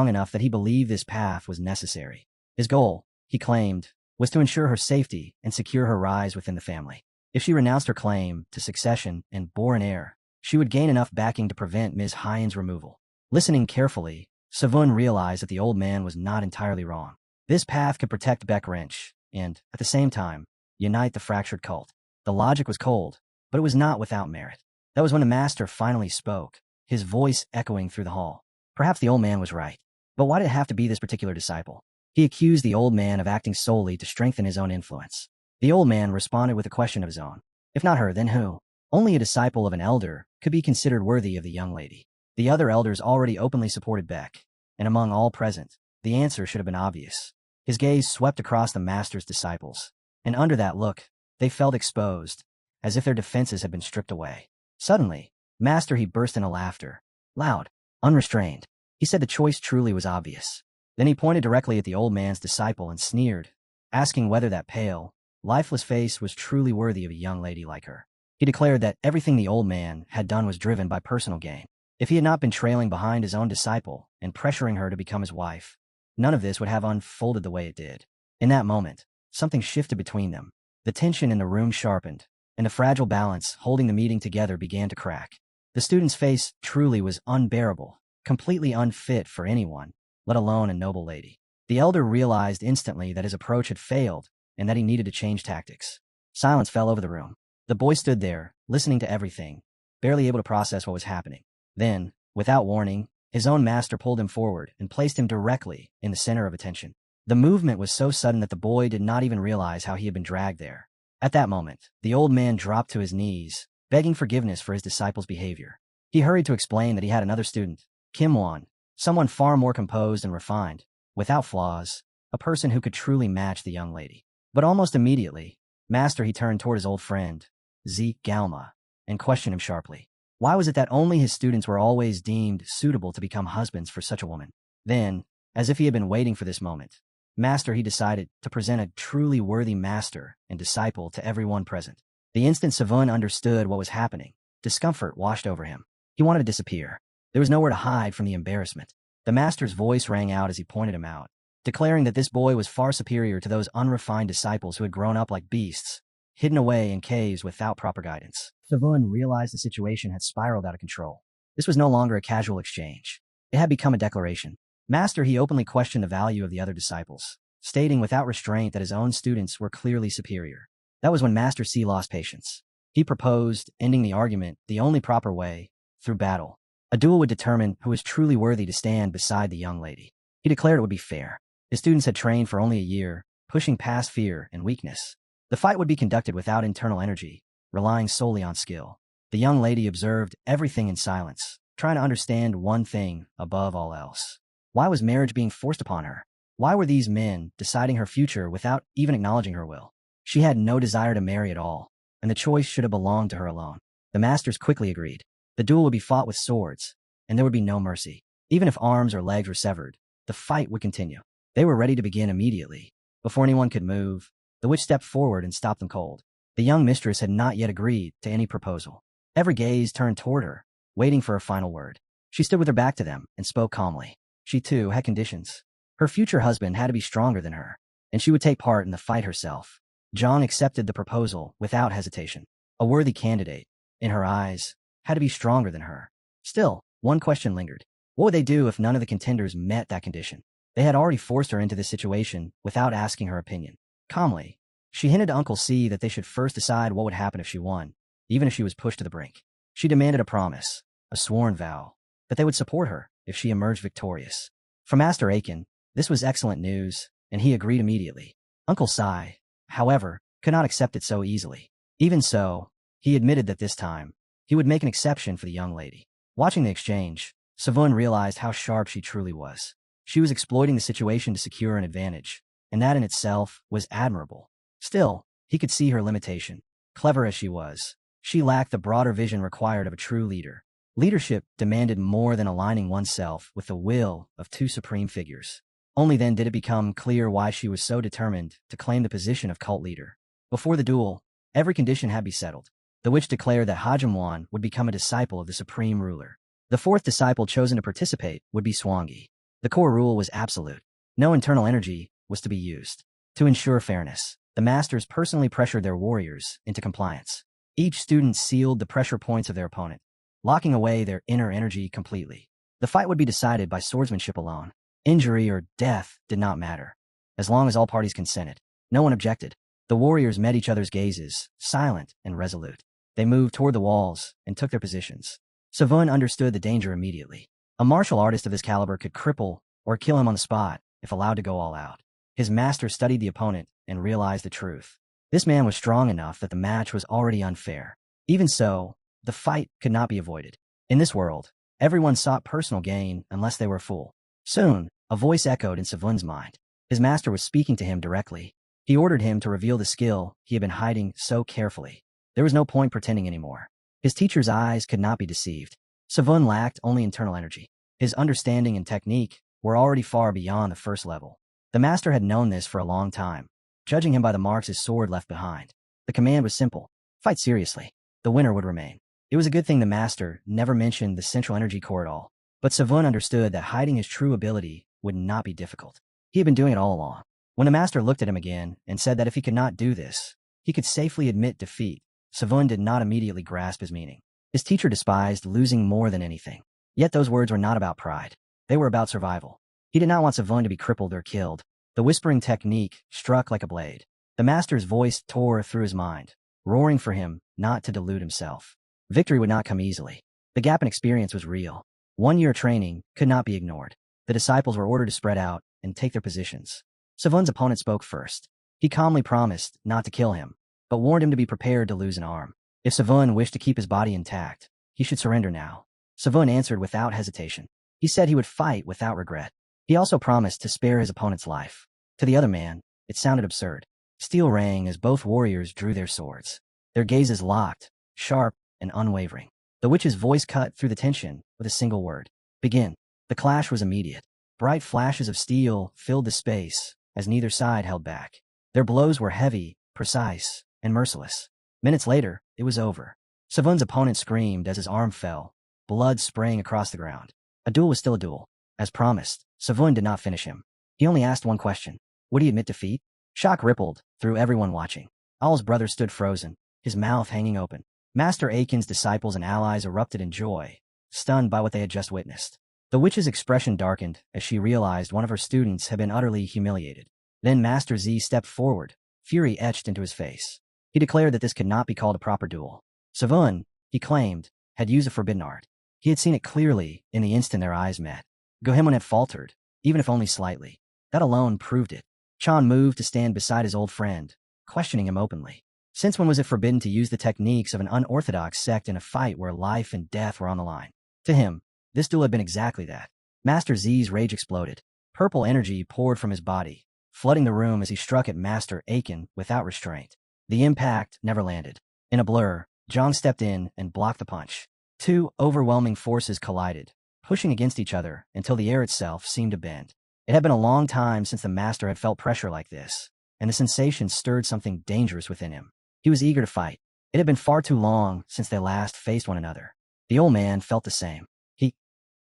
Speaker 1: enough that he believed this path was necessary. His goal, he claimed, was to ensure her safety and secure her rise within the family. If she renounced her claim to succession and bore an heir, she would gain enough backing to prevent Ms. Hyen's removal. Listening carefully, Savun realized that the old man was not entirely wrong. This path could protect Beck Wrench and, at the same time, unite the fractured cult. The logic was cold, but it was not without merit. That was when the master finally spoke, his voice echoing through the hall. Perhaps the old man was right. But why did it have to be this particular disciple? He accused the old man of acting solely to strengthen his own influence. The old man responded with a question of his own. If not her, then who? Only a disciple of an elder could be considered worthy of the young lady. The other elders already openly supported Beck, and among all present, the answer should have been obvious. His gaze swept across the master's disciples, and under that look, they felt exposed, as if their defenses had been stripped away. Suddenly, Master He burst into laughter, loud, unrestrained. He said the choice truly was obvious. Then he pointed directly at the old man's disciple and sneered, asking whether that pale, lifeless face was truly worthy of a young lady like her. He declared that everything the old man had done was driven by personal gain. If he had not been trailing behind his own disciple and pressuring her to become his wife, none of this would have unfolded the way it did. In that moment, something shifted between them. The tension in the room sharpened, and the fragile balance holding the meeting together began to crack. The student's face truly was unbearable, completely unfit for anyone, let alone a noble lady. The elder realized instantly that his approach had failed and that he needed to change tactics. Silence fell over the room. The boy stood there, listening to everything, barely able to process what was happening. Then, without warning, his own master pulled him forward and placed him directly in the center of attention. The movement was so sudden that the boy did not even realize how he had been dragged there. At that moment, the old man dropped to his knees, begging forgiveness for his disciple's behavior. He hurried to explain that he had another student, Kim Won, someone far more composed and refined, without flaws, a person who could truly match the young lady. But almost immediately, Master He turned toward his old friend, Zeke Galma, and questioned him sharply. Why was it that only his students were always deemed suitable to become husbands for such a woman? Then, as if he had been waiting for this moment, Master He decided to present a truly worthy master and disciple to everyone present. The instant Savun understood what was happening, discomfort washed over him. He wanted to disappear. There was nowhere to hide from the embarrassment. The master's voice rang out as he pointed him out, declaring that this boy was far superior to those unrefined disciples who had grown up like beasts, hidden away in caves without proper guidance. Savun realized the situation had spiraled out of control. This was no longer a casual exchange. It had become a declaration. Master, he openly questioned the value of the other disciples, stating without restraint that his own students were clearly superior. That was when Master C lost patience. He proposed, ending the argument the only proper way, through battle. A duel would determine who was truly worthy to stand beside the young lady. He declared it would be fair. His students had trained for only a year, pushing past fear and weakness. The fight would be conducted without internal energy, relying solely on skill. The young lady observed everything in silence, trying to understand one thing above all else. Why was marriage being forced upon her? Why were these men deciding her future without even acknowledging her will? She had no desire to marry at all, and the choice should have belonged to her alone. The masters quickly agreed. The duel would be fought with swords, and there would be no mercy. Even if arms or legs were severed, the fight would continue. They were ready to begin immediately. Before anyone could move, the witch stepped forward and stopped them cold. The young mistress had not yet agreed to any proposal. Every gaze turned toward her, waiting for a final word. She stood with her back to them and spoke calmly. She, too, had conditions. Her future husband had to be stronger than her, and she would take part in the fight herself. Zhang accepted the proposal without hesitation. A worthy candidate, in her eyes, had to be stronger than her. Still, one question lingered. What would they do if none of the contenders met that condition? They had already forced her into this situation without asking her opinion. Calmly, she hinted to Uncle C that they should first decide what would happen if she won, even if she was pushed to the brink. She demanded a promise, a sworn vow, that they would support her if she emerged victorious. For Master Aiken, this was excellent news, and he agreed immediately. Uncle Sai, however, could not accept it so easily. Even so, he admitted that this time, he would make an exception for the young lady. Watching the exchange, Savun realized how sharp she truly was. She was exploiting the situation to secure an advantage, and that in itself was admirable. Still, he could see her limitation. Clever as she was, she lacked the broader vision required of a true leader. Leadership demanded more than aligning oneself with the will of two supreme figures. Only then did it become clear why she was so determined to claim the position of cult leader. Before the duel, every condition had to be settled. The witch declared that Hajimwan would become a disciple of the supreme ruler. The fourth disciple chosen to participate would be Swangi. The core rule was absolute. No internal energy was to be used. To ensure fairness, the masters personally pressured their warriors into compliance. Each student sealed the pressure points of their opponent, locking away their inner energy completely. The fight would be decided by swordsmanship alone. Injury or death did not matter, as long as all parties consented. No one objected. The warriors met each other's gazes, silent and resolute. They moved toward the walls and took their positions. Savun understood the danger immediately. A martial artist of his caliber could cripple or kill him on the spot if allowed to go all out. His master studied the opponent and realized the truth. This man was strong enough that the match was already unfair. Even so, the fight could not be avoided. In this world, everyone sought personal gain unless they were a fool. Soon, a voice echoed in Savun's mind. His master was speaking to him directly. He ordered him to reveal the skill he had been hiding so carefully. There was no point pretending anymore. His teacher's eyes could not be deceived. Savun lacked only internal energy. His understanding and technique were already far beyond the first level. The master had known this for a long time, judging him by the marks his sword left behind. The command was simple: fight seriously. The winner would remain. It was a good thing the master never mentioned the central energy core at all. But Savun understood that hiding his true ability would not be difficult. He had been doing it all along. When the master looked at him again and said that if he could not do this, he could safely admit defeat, Savun did not immediately grasp his meaning. His teacher despised losing more than anything. Yet those words were not about pride. They were about survival. He did not want Savun to be crippled or killed. The whispering technique struck like a blade. The master's voice tore through his mind, roaring for him not to delude himself. Victory would not come easily. The gap in experience was real. 1 year training could not be ignored. The disciples were ordered to spread out and take their positions. Savun's opponent spoke first. He calmly promised not to kill him, but warned him to be prepared to lose an arm. If Savun wished to keep his body intact, he should surrender now. Savun answered without hesitation. He said he would fight without regret. He also promised to spare his opponent's life. To the other man, it sounded absurd. Steel rang as both warriors drew their swords. Their gazes locked, sharp and unwavering. The witch's voice cut through the tension with a single word: begin. The clash was immediate. Bright flashes of steel filled the space as neither side held back. Their blows were heavy, precise, and merciless. Minutes later, it was over. Savun's opponent screamed as his arm fell, blood spraying across the ground. A duel was still a duel. As promised, Savun did not finish him. He only asked one question: would he admit defeat? Shock rippled through everyone watching. Owl's brother stood frozen, his mouth hanging open. Master Aiken's disciples and allies erupted in joy, stunned by what they had just witnessed. The witch's expression darkened as she realized one of her students had been utterly humiliated. Then Master Z stepped forward, fury etched into his face. He declared that this could not be called a proper duel. Savun, he claimed, had used a forbidden art. He had seen it clearly in the instant their eyes met. Gohemon had faltered, even if only slightly. That alone proved it. Chan moved to stand beside his old friend, questioning him openly. Since when was it forbidden to use the techniques of an unorthodox sect in a fight where life and death were on the line? To him, this duel had been exactly that. Master Z's rage exploded. Purple energy poured from his body, flooding the room as he struck at Master Aiken without restraint. The impact never landed. In a blur, Zhang stepped in and blocked the punch. Two overwhelming forces collided, pushing against each other until the air itself seemed to bend. It had been a long time since the master had felt pressure like this, and the sensation stirred something dangerous within him. He was eager to fight. It had been far too long since they last faced one another. The old man felt the same. He,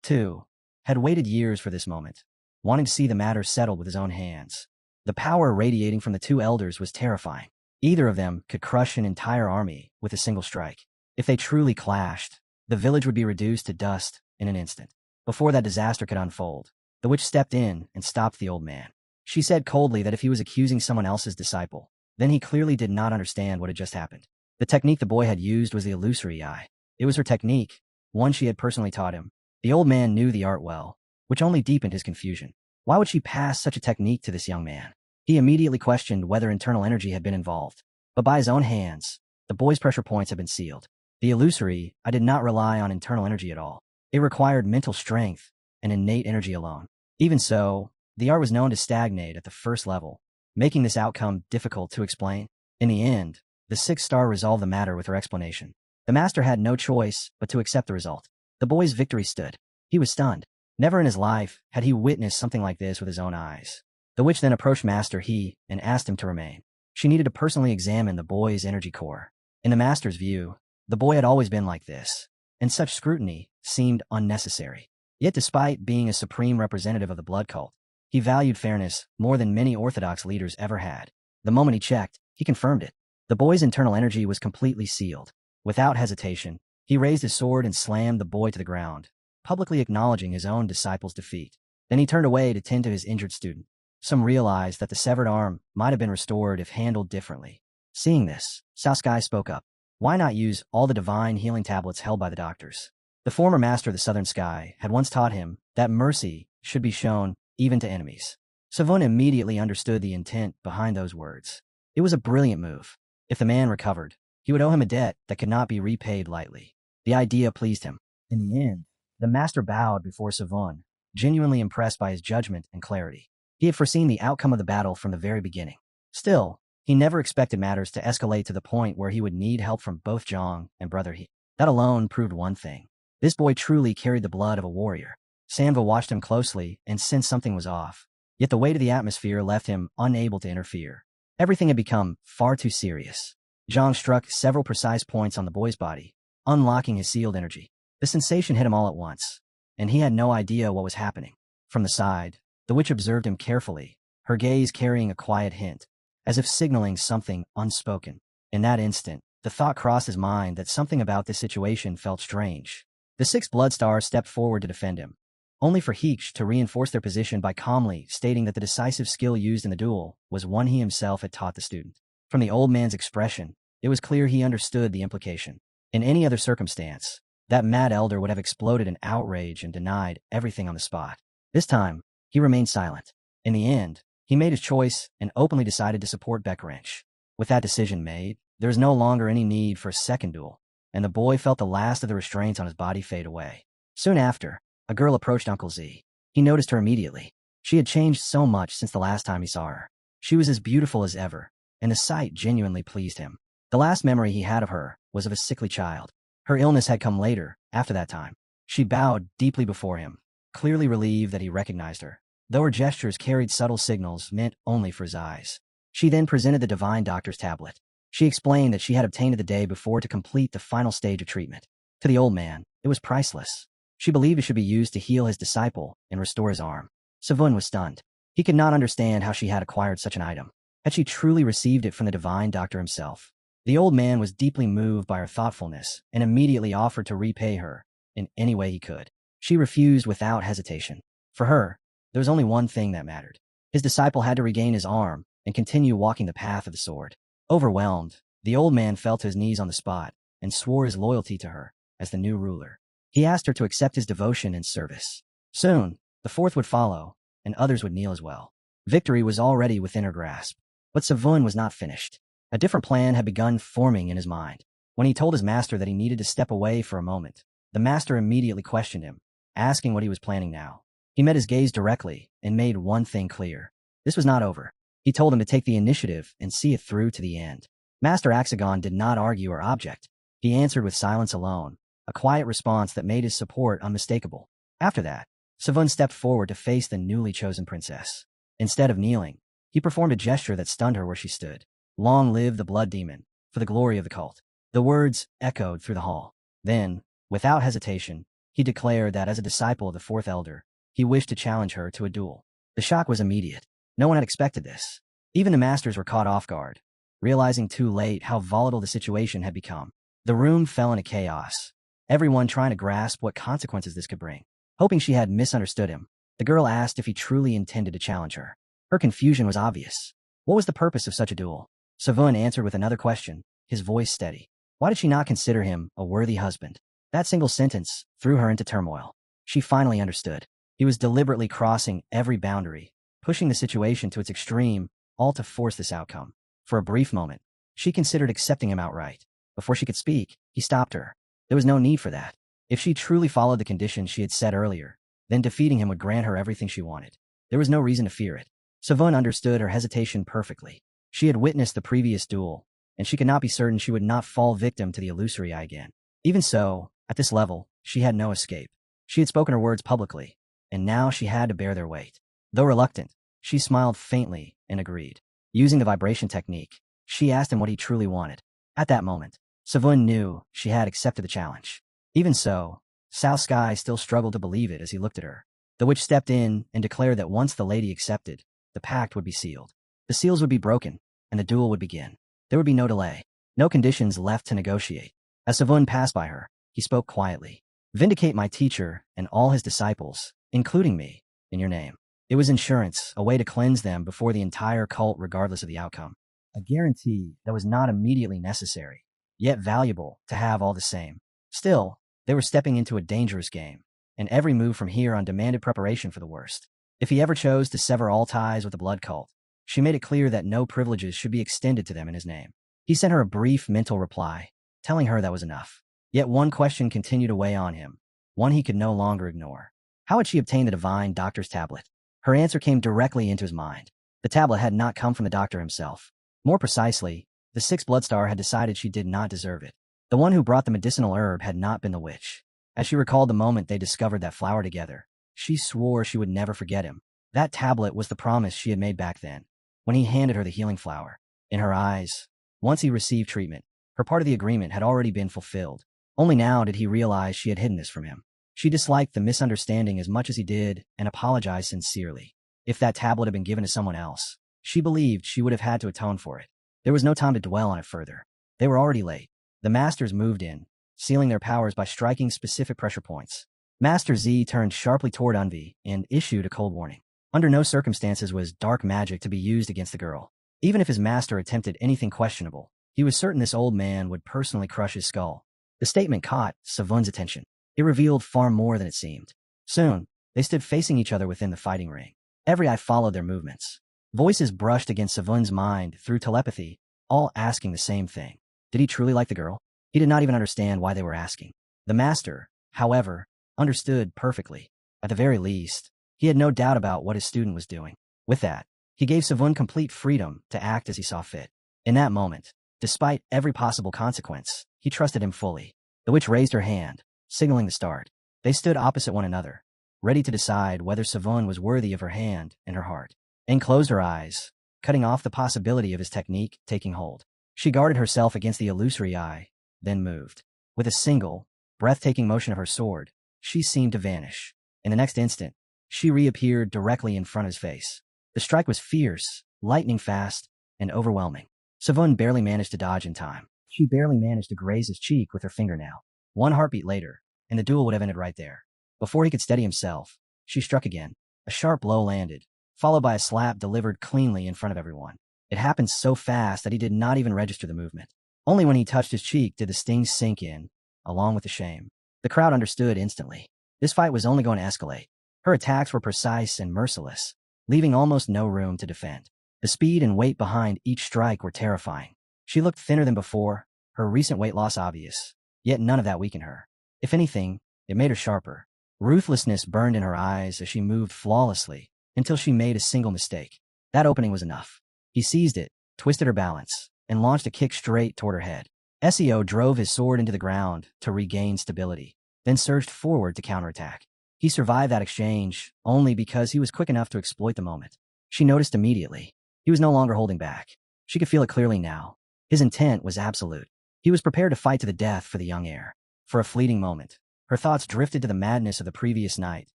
Speaker 1: too, had waited years for this moment, wanting to see the matter settled with his own hands. The power radiating from the two elders was terrifying. Either of them could crush an entire army with a single strike. If they truly clashed, the village would be reduced to dust in an instant. Before that disaster could unfold, the witch stepped in and stopped the old man. She said coldly that if he was accusing someone else's disciple, then he clearly did not understand what had just happened. The technique the boy had used was the illusory eye. It was her technique, one she had personally taught him. The old man knew the art well, which only deepened his confusion. Why would she pass such a technique to this young man? He immediately questioned whether internal energy had been involved. But by his own hands, the boy's pressure points had been sealed. The illusory, I did not rely on internal energy at all. It required mental strength and innate energy alone. Even so, the art was known to stagnate at the first level, making this outcome difficult to explain. In the end, the sixth star resolved the matter with her explanation. The master had no choice but to accept the result. The boy's victory stood. He was stunned. Never in his life had he witnessed something like this with his own eyes. The witch then approached Master He and asked him to remain. She needed to personally examine the boy's energy core. In the master's view, the boy had always been like this, and such scrutiny seemed unnecessary. Yet despite being a supreme representative of the blood cult, he valued fairness more than many orthodox leaders ever had. The moment he checked, he confirmed it. The boy's internal energy was completely sealed. Without hesitation, he raised his sword and slammed the boy to the ground, publicly acknowledging his own disciple's defeat. Then he turned away to tend to his injured student. Some realized that the severed arm might have been restored if handled differently. Seeing this, Sasuke spoke up. Why not use all the divine healing tablets held by the doctors? The former master of the Southern Sky had once taught him that mercy should be shown even to enemies. Savon immediately understood the intent behind those words. It was a brilliant move. If the man recovered, he would owe him a debt that could not be repaid lightly. The idea pleased him. In the end, the master bowed before Savon, genuinely impressed by his judgment and clarity. He had foreseen the outcome of the battle from the very beginning. Still, he never expected matters to escalate to the point where he would need help from both Zhang and Brother He. That alone proved one thing. This boy truly carried the blood of a warrior. Sanva watched him closely and sensed something was off. Yet the weight of the atmosphere left him unable to interfere. Everything had become far too serious. Zhang struck several precise points on the boy's body, unlocking his sealed energy. The sensation hit him all at once, and he had no idea what was happening. From the side, the witch observed him carefully, her gaze carrying a quiet hint, as if signaling something unspoken. In that instant, the thought crossed his mind that something about this situation felt strange. The sixth blood star stepped forward to defend him, only for Heeksh to reinforce their position by calmly stating that the decisive skill used in the duel was one he himself had taught the student. From the old man's expression, it was clear he understood the implication. In any other circumstance, that mad elder would have exploded in outrage and denied everything on the spot. This time, he remained silent. In the end, he made his choice and openly decided to support Beckerench. With that decision made, there was no longer any need for a second duel, and the boy felt the last of the restraints on his body fade away. Soon after, a girl approached Uncle Z. He noticed her immediately. She had changed so much since the last time he saw her. She was as beautiful as ever, and the sight genuinely pleased him. The last memory he had of her was of a sickly child. Her illness had come later, after that time. She bowed deeply before him, clearly relieved that he recognized her, though her gestures carried subtle signals meant only for his eyes. She then presented the divine doctor's tablet. She explained that she had obtained it the day before to complete the final stage of treatment. To the old man, it was priceless. She believed it should be used to heal his disciple and restore his arm. Savun was stunned. He could not understand how she had acquired such an item. Had she truly received it from the divine doctor himself? The old man was deeply moved by her thoughtfulness and immediately offered to repay her in any way he could. She refused without hesitation. For her, there was only one thing that mattered. His disciple had to regain his arm and continue walking the path of the sword. Overwhelmed, the old man fell to his knees on the spot and swore his loyalty to her as the new ruler. He asked her to accept his devotion and service. Soon, the fourth would follow, and others would kneel as well. Victory was already within her grasp. But Savun was not finished. A different plan had begun forming in his mind. When he told his master that he needed to step away for a moment, the master immediately questioned him, asking what he was planning now. He met his gaze directly and made one thing clear. This was not over. He told him to take the initiative and see it through to the end. Master Axagon did not argue or object. He answered with silence alone, a quiet response that made his support unmistakable. After that, Savun stepped forward to face the newly chosen princess. Instead of kneeling, he performed a gesture that stunned her where she stood. Long live the blood demon, for the glory of the cult. The words echoed through the hall. Then, without hesitation, he declared that as a disciple of the fourth elder, he wished to challenge her to a duel. The shock was immediate. No one had expected this. Even the masters were caught off guard, realizing too late how volatile the situation had become. The room fell into chaos, everyone trying to grasp what consequences this could bring. Hoping she had misunderstood him, the girl asked if he truly intended to challenge her. Her confusion was obvious. What was the purpose of such a duel? Savun answered with another question, his voice steady. Why did she not consider him a worthy husband? That single sentence threw her into turmoil. She finally understood. He was deliberately crossing every boundary, pushing the situation to its extreme, all to force this outcome. For a brief moment, she considered accepting him outright. Before she could speak, he stopped her. There was no need for that. If she truly followed the conditions she had set earlier, then defeating him would grant her everything she wanted. There was no reason to fear it. Savun understood her hesitation perfectly. She had witnessed the previous duel, and she could not be certain she would not fall victim to the illusory eye again. Even so, at this level, she had no escape. She had spoken her words publicly, and now she had to bear their weight. Though reluctant, she smiled faintly and agreed. Using the vibration technique, she asked him what he truly wanted. At that moment, Savun knew she had accepted the challenge. Even so, Sao Sky still struggled to believe it as he looked at her. The witch stepped in and declared that once the lady accepted, the pact would be sealed. The seals would be broken, and the duel would begin. There would be no delay, no conditions left to negotiate. As Savun passed by her, he spoke quietly. Vindicate my teacher and all his disciples, including me, in your name. It was insurance, a way to cleanse them before the entire cult regardless of the outcome. A guarantee that was not immediately necessary, yet valuable to have all the same. Still, they were stepping into a dangerous game, and every move from here on demanded preparation for the worst. If he ever chose to sever all ties with the blood cult, she made it clear that no privileges should be extended to them in his name. He sent her a brief mental reply, telling her that was enough. Yet one question continued to weigh on him, one he could no longer ignore. How had she obtained the divine doctor's tablet? Her answer came directly into his mind. The tablet had not come from the doctor himself. More precisely, the sixth Bloodstar had decided she did not deserve it. The one who brought the medicinal herb had not been the witch. As she recalled the moment they discovered that flower together, she swore she would never forget him. That tablet was the promise she had made back then, when he handed her the healing flower. In her eyes, once he received treatment, her part of the agreement had already been fulfilled. Only now did he realize she had hidden this from him. She disliked the misunderstanding as much as he did and apologized sincerely. If that tablet had been given to someone else, she believed she would have had to atone for it. There was no time to dwell on it further. They were already late. The masters moved in, sealing their powers by striking specific pressure points. Master Z turned sharply toward Unvi and issued a cold warning. Under no circumstances was dark magic to be used against the girl. Even if his master attempted anything questionable, he was certain this old man would personally crush his skull. The statement caught Savun's attention. It revealed far more than it seemed. Soon, they stood facing each other within the fighting ring. Every eye followed their movements. Voices brushed against Savun's mind through telepathy, all asking the same thing. Did he truly like the girl? He did not even understand why they were asking. The master, however, understood perfectly. At the very least, he had no doubt about what his student was doing. With that, he gave Savun complete freedom to act as he saw fit. In that moment, despite every possible consequence, he trusted him fully. The witch raised her hand, signaling the start. They stood opposite one another, ready to decide whether Savun was worthy of her hand and her heart. And closed her eyes, cutting off the possibility of his technique taking hold. She guarded herself against the illusory eye, then moved. With a single, breathtaking motion of her sword, she seemed to vanish. In the next instant, she reappeared directly in front of his face. The strike was fierce, lightning fast, and overwhelming. Savun barely managed to dodge in time. She barely managed to graze his cheek with her fingernail. One heartbeat later, and the duel would have ended right there. Before he could steady himself, she struck again. A sharp blow landed, followed by a slap delivered cleanly in front of everyone. It happened so fast that he did not even register the movement. Only when he touched his cheek did the sting sink in, along with the shame. The crowd understood instantly. This fight was only going to escalate. Her attacks were precise and merciless, leaving almost no room to defend. The speed and weight behind each strike were terrifying. She looked thinner than before, her recent weight loss obvious, yet none of that weakened her. If anything, it made her sharper. Ruthlessness burned in her eyes as she moved flawlessly until she made a single mistake. That opening was enough. He seized it, twisted her balance, and launched a kick straight toward her head. Seo drove his sword into the ground to regain stability, then surged forward to counterattack. He survived that exchange only because he was quick enough to exploit the moment. She noticed immediately. He was no longer holding back. She could feel it clearly now. His intent was absolute. He was prepared to fight to the death for the young heir. For a fleeting moment, her thoughts drifted to the madness of the previous night,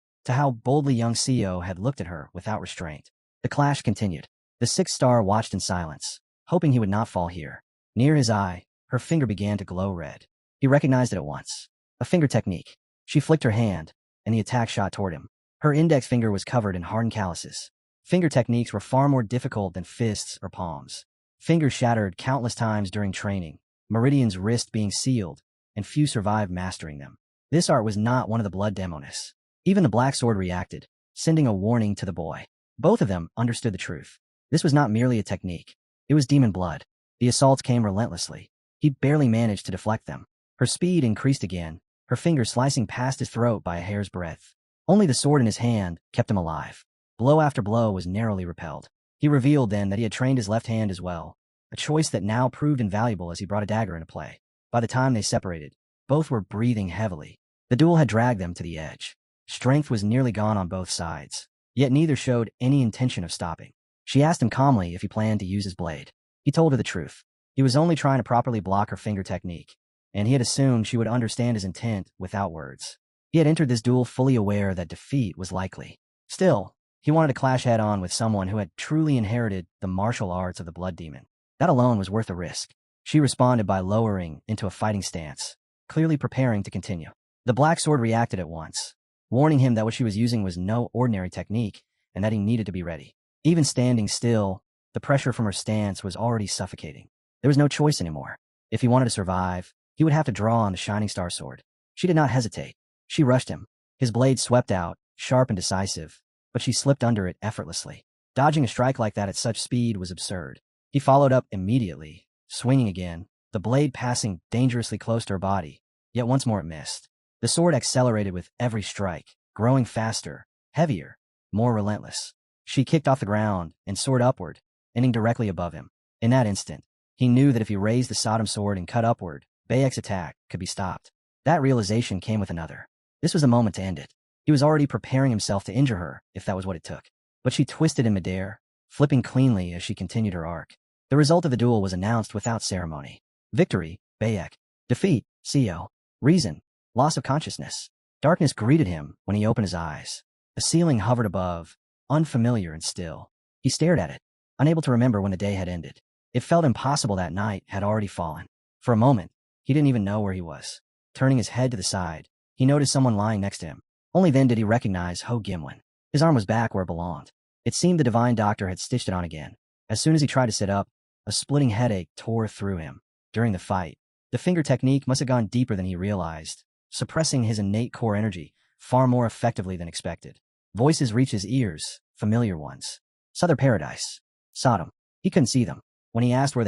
Speaker 1: to how boldly young Seo had looked at her without restraint. The clash continued. The sixth star watched in silence, hoping he would not fall here. Near his eye, her finger began to glow red. He recognized it at once. A finger technique. She flicked her hand, and the attack shot toward him. Her index finger was covered in hardened calluses. Finger techniques were far more difficult than fists or palms. Fingers shattered countless times during training, Meridian's wrist being sealed, and few survived mastering them. This art was not one of the blood demonists. Even the black sword reacted, sending a warning to the boy. Both of them understood the truth. This was not merely a technique. It was demon blood. The assaults came relentlessly. He barely managed to deflect them. Her speed increased again, her finger slicing past his throat by a hair's breadth. Only the sword in his hand kept him alive. Blow after blow was narrowly repelled. He revealed then that he had trained his left hand as well, a choice that now proved invaluable as he brought a dagger into play. By the time they separated, both were breathing heavily. The duel had dragged them to the edge. Strength was nearly gone on both sides, yet neither showed any intention of stopping. She asked him calmly if he planned to use his blade. He told her the truth. He was only trying to properly block her finger technique, and he had assumed she would understand his intent without words. He had entered this duel fully aware that defeat was likely. Still, he wanted to clash head-on with someone who had truly inherited the martial arts of the blood demon. That alone was worth the risk. She responded by lowering into a fighting stance, clearly preparing to continue. The black sword reacted at once, warning him that what she was using was no ordinary technique and that he needed to be ready. Even standing still, the pressure from her stance was already suffocating. There was no choice anymore. If he wanted to survive, he would have to draw on the Shining Star sword. She did not hesitate. She rushed him. His blade swept out, sharp and decisive, but she slipped under it effortlessly. Dodging a strike like that at such speed was absurd. He followed up immediately, swinging again, the blade passing dangerously close to her body, yet once more it missed. The sword accelerated with every strike, growing faster, heavier, more relentless. She kicked off the ground and soared upward, ending directly above him. In that instant, he knew that if he raised the Sodom sword and cut upward, Bayek's attack could be stopped. That realization came with another. This was the moment to end it. He was already preparing himself to injure her, if that was what it took. But she twisted in midair, flipping cleanly as she continued her arc. The result of the duel was announced without ceremony. Victory, Bayek. Defeat, Seo. Reason, loss of consciousness. Darkness greeted him when he opened his eyes. A ceiling hovered above, unfamiliar and still. He stared at it, unable to remember when the day had ended. It felt impossible that night had already fallen. For a moment, he didn't even know where he was. Turning his head to the side, he noticed someone lying next to him. Only then did he recognize Ho Gimlin. His arm was back where it belonged. It seemed the divine doctor had stitched it on again. As soon as he tried to sit up, a splitting headache tore through him. During the fight, the finger technique must have gone deeper than he realized, suppressing his innate core energy far more effectively than expected. Voices reached his ears, familiar ones. Southern Paradise. Sodom. He couldn't see them. When he asked where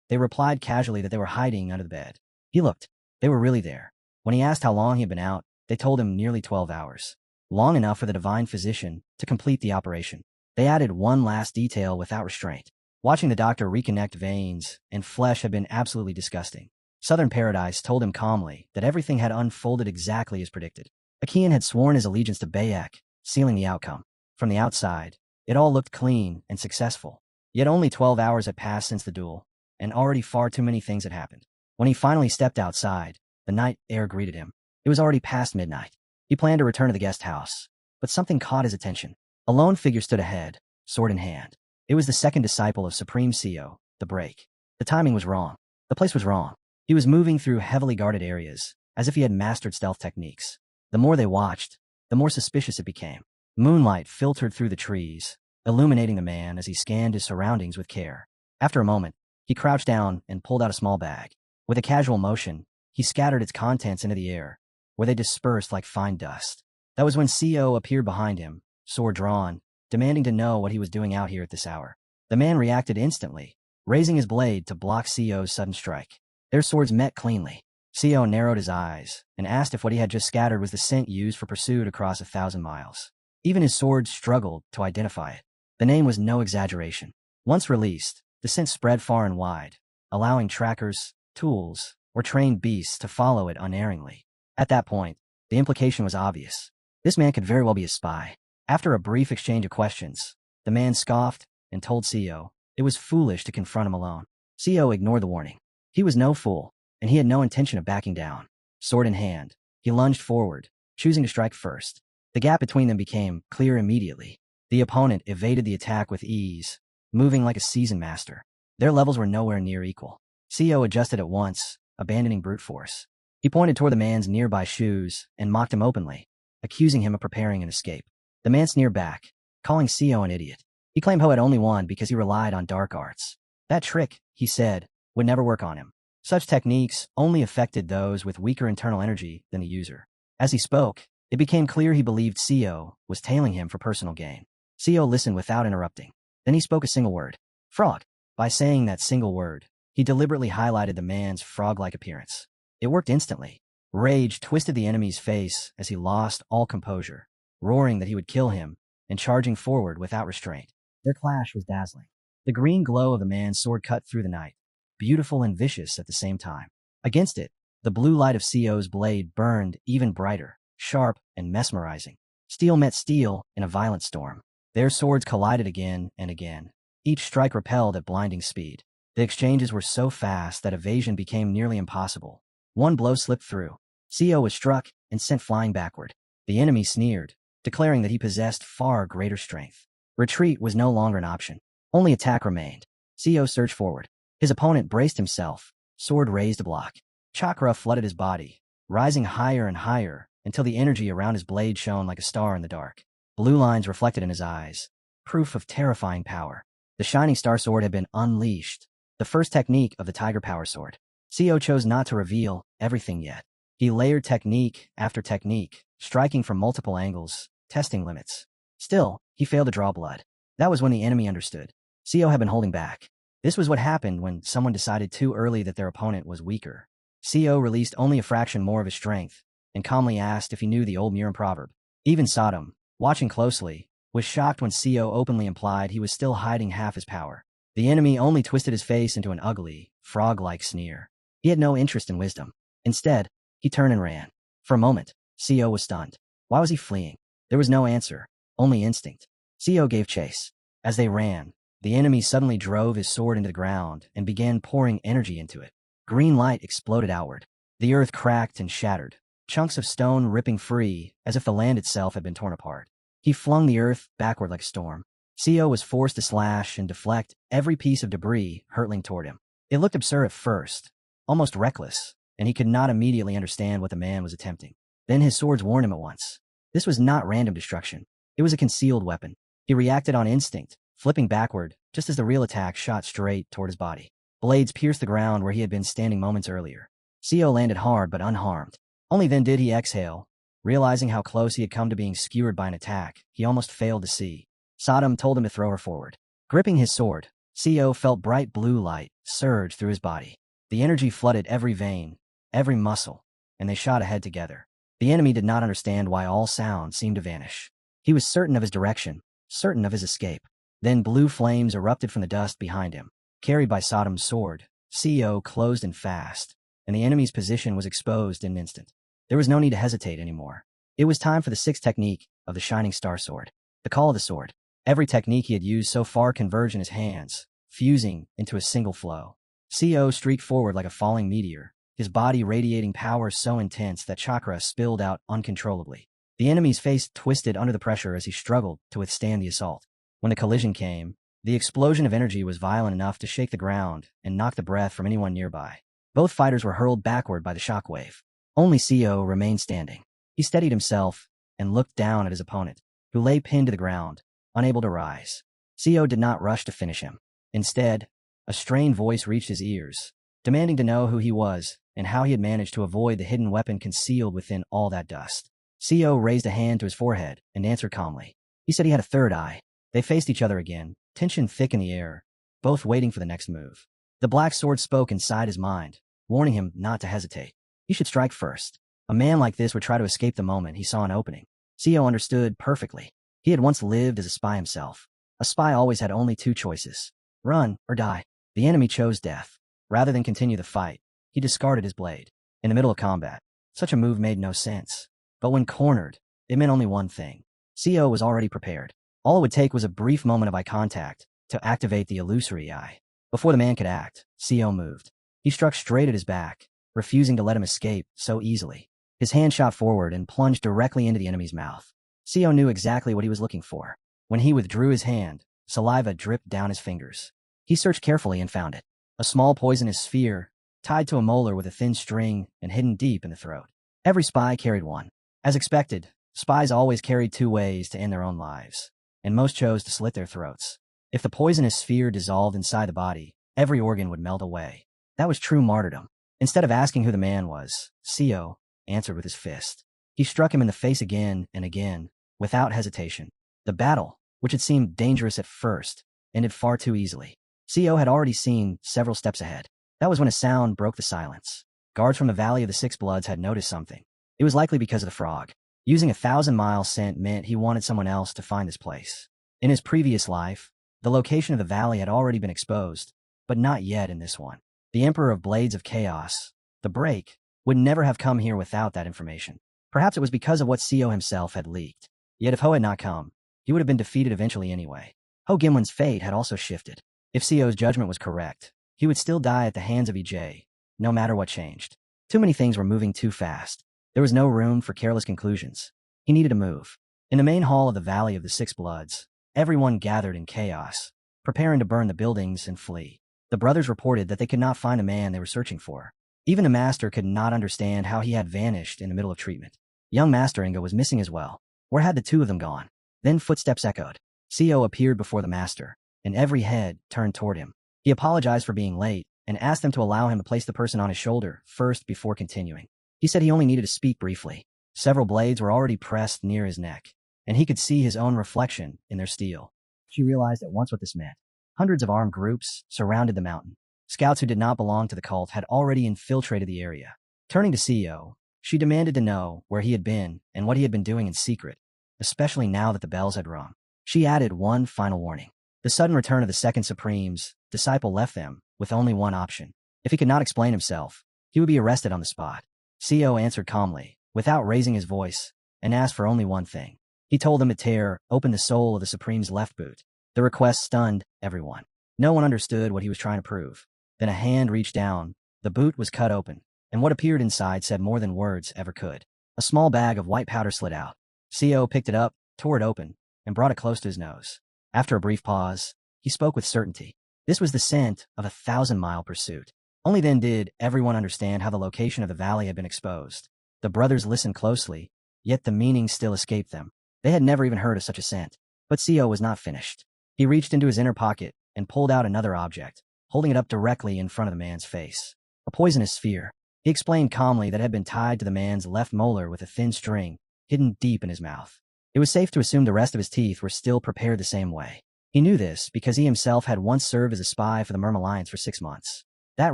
Speaker 1: they replied casually that they were hiding under the bed. He looked. They were really there. When he asked how long he had been out, they told him nearly 12 hours. Long enough for the divine physician to complete the operation. They added one last detail without restraint. Watching the doctor reconnect veins and flesh had been absolutely disgusting. Southern Paradise told him calmly that everything had unfolded exactly as predicted. Akian had sworn his allegiance to Bayek, sealing the outcome. From the outside, it all looked clean and successful. Yet only 12 hours had passed since the duel, and already far too many things had happened. When he finally stepped outside, the night air greeted him. It was already past midnight. He planned to return to the guest house, but something caught his attention. A lone figure stood ahead, sword in hand. It was the second disciple of Supreme Seo, the Break. The timing was wrong. The place was wrong. He was moving through heavily guarded areas, as if he had mastered stealth techniques. The more they watched, the more suspicious it became. Moonlight filtered through the trees, illuminating the man as he scanned his surroundings with care. After a moment, he crouched down and pulled out a small bag. With a casual motion, he scattered its contents into the air, where they dispersed like fine dust. That was when CO appeared behind him, sword drawn, demanding to know what he was doing out here at this hour. The man reacted instantly, raising his blade to block CO's sudden strike. Their swords met cleanly. CO narrowed his eyes and asked if what he had just scattered was the scent used for pursuit across 1,000 miles. Even his sword struggled to identify it. The name was no exaggeration. Once released, the scent spread far and wide, allowing trackers, tools, or trained beasts to follow it unerringly. At that point, the implication was obvious. This man could very well be a spy. After a brief exchange of questions, the man scoffed and told CO it was foolish to confront him alone. CO ignored the warning. He was no fool, and he had no intention of backing down. Sword in hand, he lunged forward, choosing to strike first. The gap between them became clear immediately. The opponent evaded the attack with ease, moving like a seasoned master. Their levels were nowhere near equal. CO adjusted at once, abandoning brute force. He pointed toward the man's nearby shoes and mocked him openly, accusing him of preparing an escape. The man sneered back, calling CO an idiot. He claimed Ho had only won because he relied on dark arts. That trick, he said, would never work on him. Such techniques only affected those with weaker internal energy than the user. As he spoke, it became clear he believed CO was tailing him for personal gain. CO listened without interrupting. Then he spoke a single word. Frog. By saying that single word, he deliberately highlighted the man's frog-like appearance. It worked instantly. Rage twisted the enemy's face as he lost all composure, roaring that he would kill him and charging forward without restraint. Their clash was dazzling. The green glow of the man's sword cut through the night, beautiful and vicious at the same time. Against it, the blue light of CO's blade burned even brighter, sharp and mesmerizing. Steel met steel in a violent storm. Their swords collided again and again, each strike repelled at blinding speed. The exchanges were so fast that evasion became nearly impossible. One blow slipped through. CO was struck and sent flying backward. The enemy sneered, declaring that he possessed far greater strength. Retreat was no longer an option. Only attack remained. CO surged forward. His opponent braced himself, sword raised to block. Chakra flooded his body, rising higher and higher until the energy around his blade shone like a star in the dark. Blue lines reflected in his eyes, proof of terrifying power. The shining star sword had been unleashed, the first technique of the tiger power sword. CO chose not to reveal everything yet. He layered technique after technique, striking from multiple angles, testing limits. Still, he failed to draw blood. That was when the enemy understood. CO had been holding back. This was what happened when someone decided too early that their opponent was weaker. CO released only a fraction more of his strength, and calmly asked if he knew the old Murin proverb. Even Sodom, watching closely, was shocked when CO openly implied he was still hiding half his power. The enemy only twisted his face into an ugly, frog-like sneer. He had no interest in wisdom. Instead, he turned and ran. For a moment, CO was stunned. Why was he fleeing? There was no answer, only instinct. CO gave chase. As they ran, the enemy suddenly drove his sword into the ground and began pouring energy into it. Green light exploded outward. The earth cracked and shattered, chunks of stone ripping free as if the land itself had been torn apart. He flung the earth backward like a storm. CO was forced to slash and deflect every piece of debris hurtling toward him. It looked absurd at first, almost reckless, and he could not immediately understand what the man was attempting. Then his swords warned him at once. This was not random destruction. It was a concealed weapon. He reacted on instinct, flipping backward just as the real attack shot straight toward his body. Blades pierced the ground where he had been standing moments earlier. CO landed hard but unharmed. Only then did he exhale, realizing how close he had come to being skewered by an attack he almost failed to see. Sodom told him to throw her forward. Gripping his sword, CO felt bright blue light surge through his body. The energy flooded every vein, every muscle, and they shot ahead together. The enemy did not understand why all sound seemed to vanish. He was certain of his direction, certain of his escape. Then blue flames erupted from the dust behind him. Carried by Sodom's sword, CO closed in fast, and the enemy's position was exposed in an instant. There was no need to hesitate anymore. It was time for the sixth technique of the Shining Star Sword. The call of the sword. Every technique he had used so far converged in his hands, fusing into a single flow. CO streaked forward like a falling meteor, his body radiating power so intense that chakra spilled out uncontrollably. The enemy's face twisted under the pressure as he struggled to withstand the assault. When the collision came, the explosion of energy was violent enough to shake the ground and knock the breath from anyone nearby. Both fighters were hurled backward by the shockwave. Only CO remained standing. He steadied himself, and looked down at his opponent, who lay pinned to the ground, unable to rise. Co did not rush to finish him. Instead, a strained voice reached his ears, demanding to know who he was and how he had managed to avoid the hidden weapon concealed within all that dust. Co raised a hand to his forehead and answered calmly. He said he had a third eye. They faced each other again, tension thick in the air, both waiting for the next move. The black sword spoke inside his mind, warning him not to hesitate. He should strike first. A man like this would try to escape the moment he saw an opening. Co understood perfectly. He had once lived as a spy himself. A spy always had only two choices: run or die. The enemy chose death. Rather than continue the fight, he discarded his blade. In the middle of combat, such a move made no sense. But when cornered, it meant only one thing. Co was already prepared. All it would take was a brief moment of eye contact to activate the illusory eye. Before the man could act, Co moved. He struck straight at his back, refusing to let him escape so easily. His hand shot forward and plunged directly into the enemy's mouth. Co knew exactly what he was looking for. When he withdrew his hand, saliva dripped down his fingers. He searched carefully and found it. A small poisonous sphere, tied to a molar with a thin string and hidden deep in the throat. Every spy carried one. As expected, spies always carried two ways to end their own lives, and most chose to slit their throats. If the poisonous sphere dissolved inside the body, every organ would melt away. That was true martyrdom. Instead of asking who the man was, Co answered with his fist. He struck him in the face again and again, without hesitation. The battle, which had seemed dangerous at first, ended far too easily. Co had already seen several steps ahead. That was when a sound broke the silence. Guards from the Valley of the Six Bloods had noticed something. It was likely because of the frog. Using a 1,000-mile scent meant he wanted someone else to find this place. In his previous life, the location of the valley had already been exposed, but not yet in this one. The Emperor of Blades of Chaos, the Break, would never have come here without that information. Perhaps it was because of what Co himself had leaked. Yet if Ho had not come, he would have been defeated eventually anyway. Ho Gimlin's fate had also shifted. If Co's judgment was correct, he would still die at the hands of EJ, no matter what changed. Too many things were moving too fast. There was no room for careless conclusions. He needed to move. In the main hall of the Valley of the Six Bloods, everyone gathered in chaos, preparing to burn the buildings and flee. The brothers reported that they could not find the man they were searching for. Even the master could not understand how he had vanished in the middle of treatment. Young Master Inga was missing as well. Where had the two of them gone? Then footsteps echoed. Co appeared before the master, and every head turned toward him. He apologized for being late and asked them to allow him to place the person on his shoulder first before continuing. He said he only needed to speak briefly. Several blades were already pressed near his neck, and he could see his own reflection in their steel. She realized at once what this meant. Hundreds of armed groups surrounded the mountain. Scouts who did not belong to the cult had already infiltrated the area. Turning to Co, she demanded to know where he had been and what he had been doing in secret, especially now that the bells had rung. She added one final warning. The sudden return of the Second Supreme's disciple left them with only one option. If he could not explain himself, he would be arrested on the spot. Co answered calmly, without raising his voice, and asked for only one thing. He told them to tear open the sole of the Supreme's left boot. The request stunned everyone. No one understood what he was trying to prove. Then a hand reached down, the boot was cut open, and what appeared inside said more than words ever could. A small bag of white powder slid out. Co picked it up, tore it open, and brought it close to his nose. After a brief pause, he spoke with certainty. This was the scent of a 1,000-mile pursuit. Only then did everyone understand how the location of the valley had been exposed. The brothers listened closely, yet the meaning still escaped them. They had never even heard of such a scent. But Co was not finished. He reached into his inner pocket and pulled out another object, holding it up directly in front of the man's face. A poisonous sphere. He explained calmly that it had been tied to the man's left molar with a thin string, hidden deep in his mouth. It was safe to assume the rest of his teeth were still prepared the same way. He knew this because he himself had once served as a spy for the Merm Alliance for 6 months. That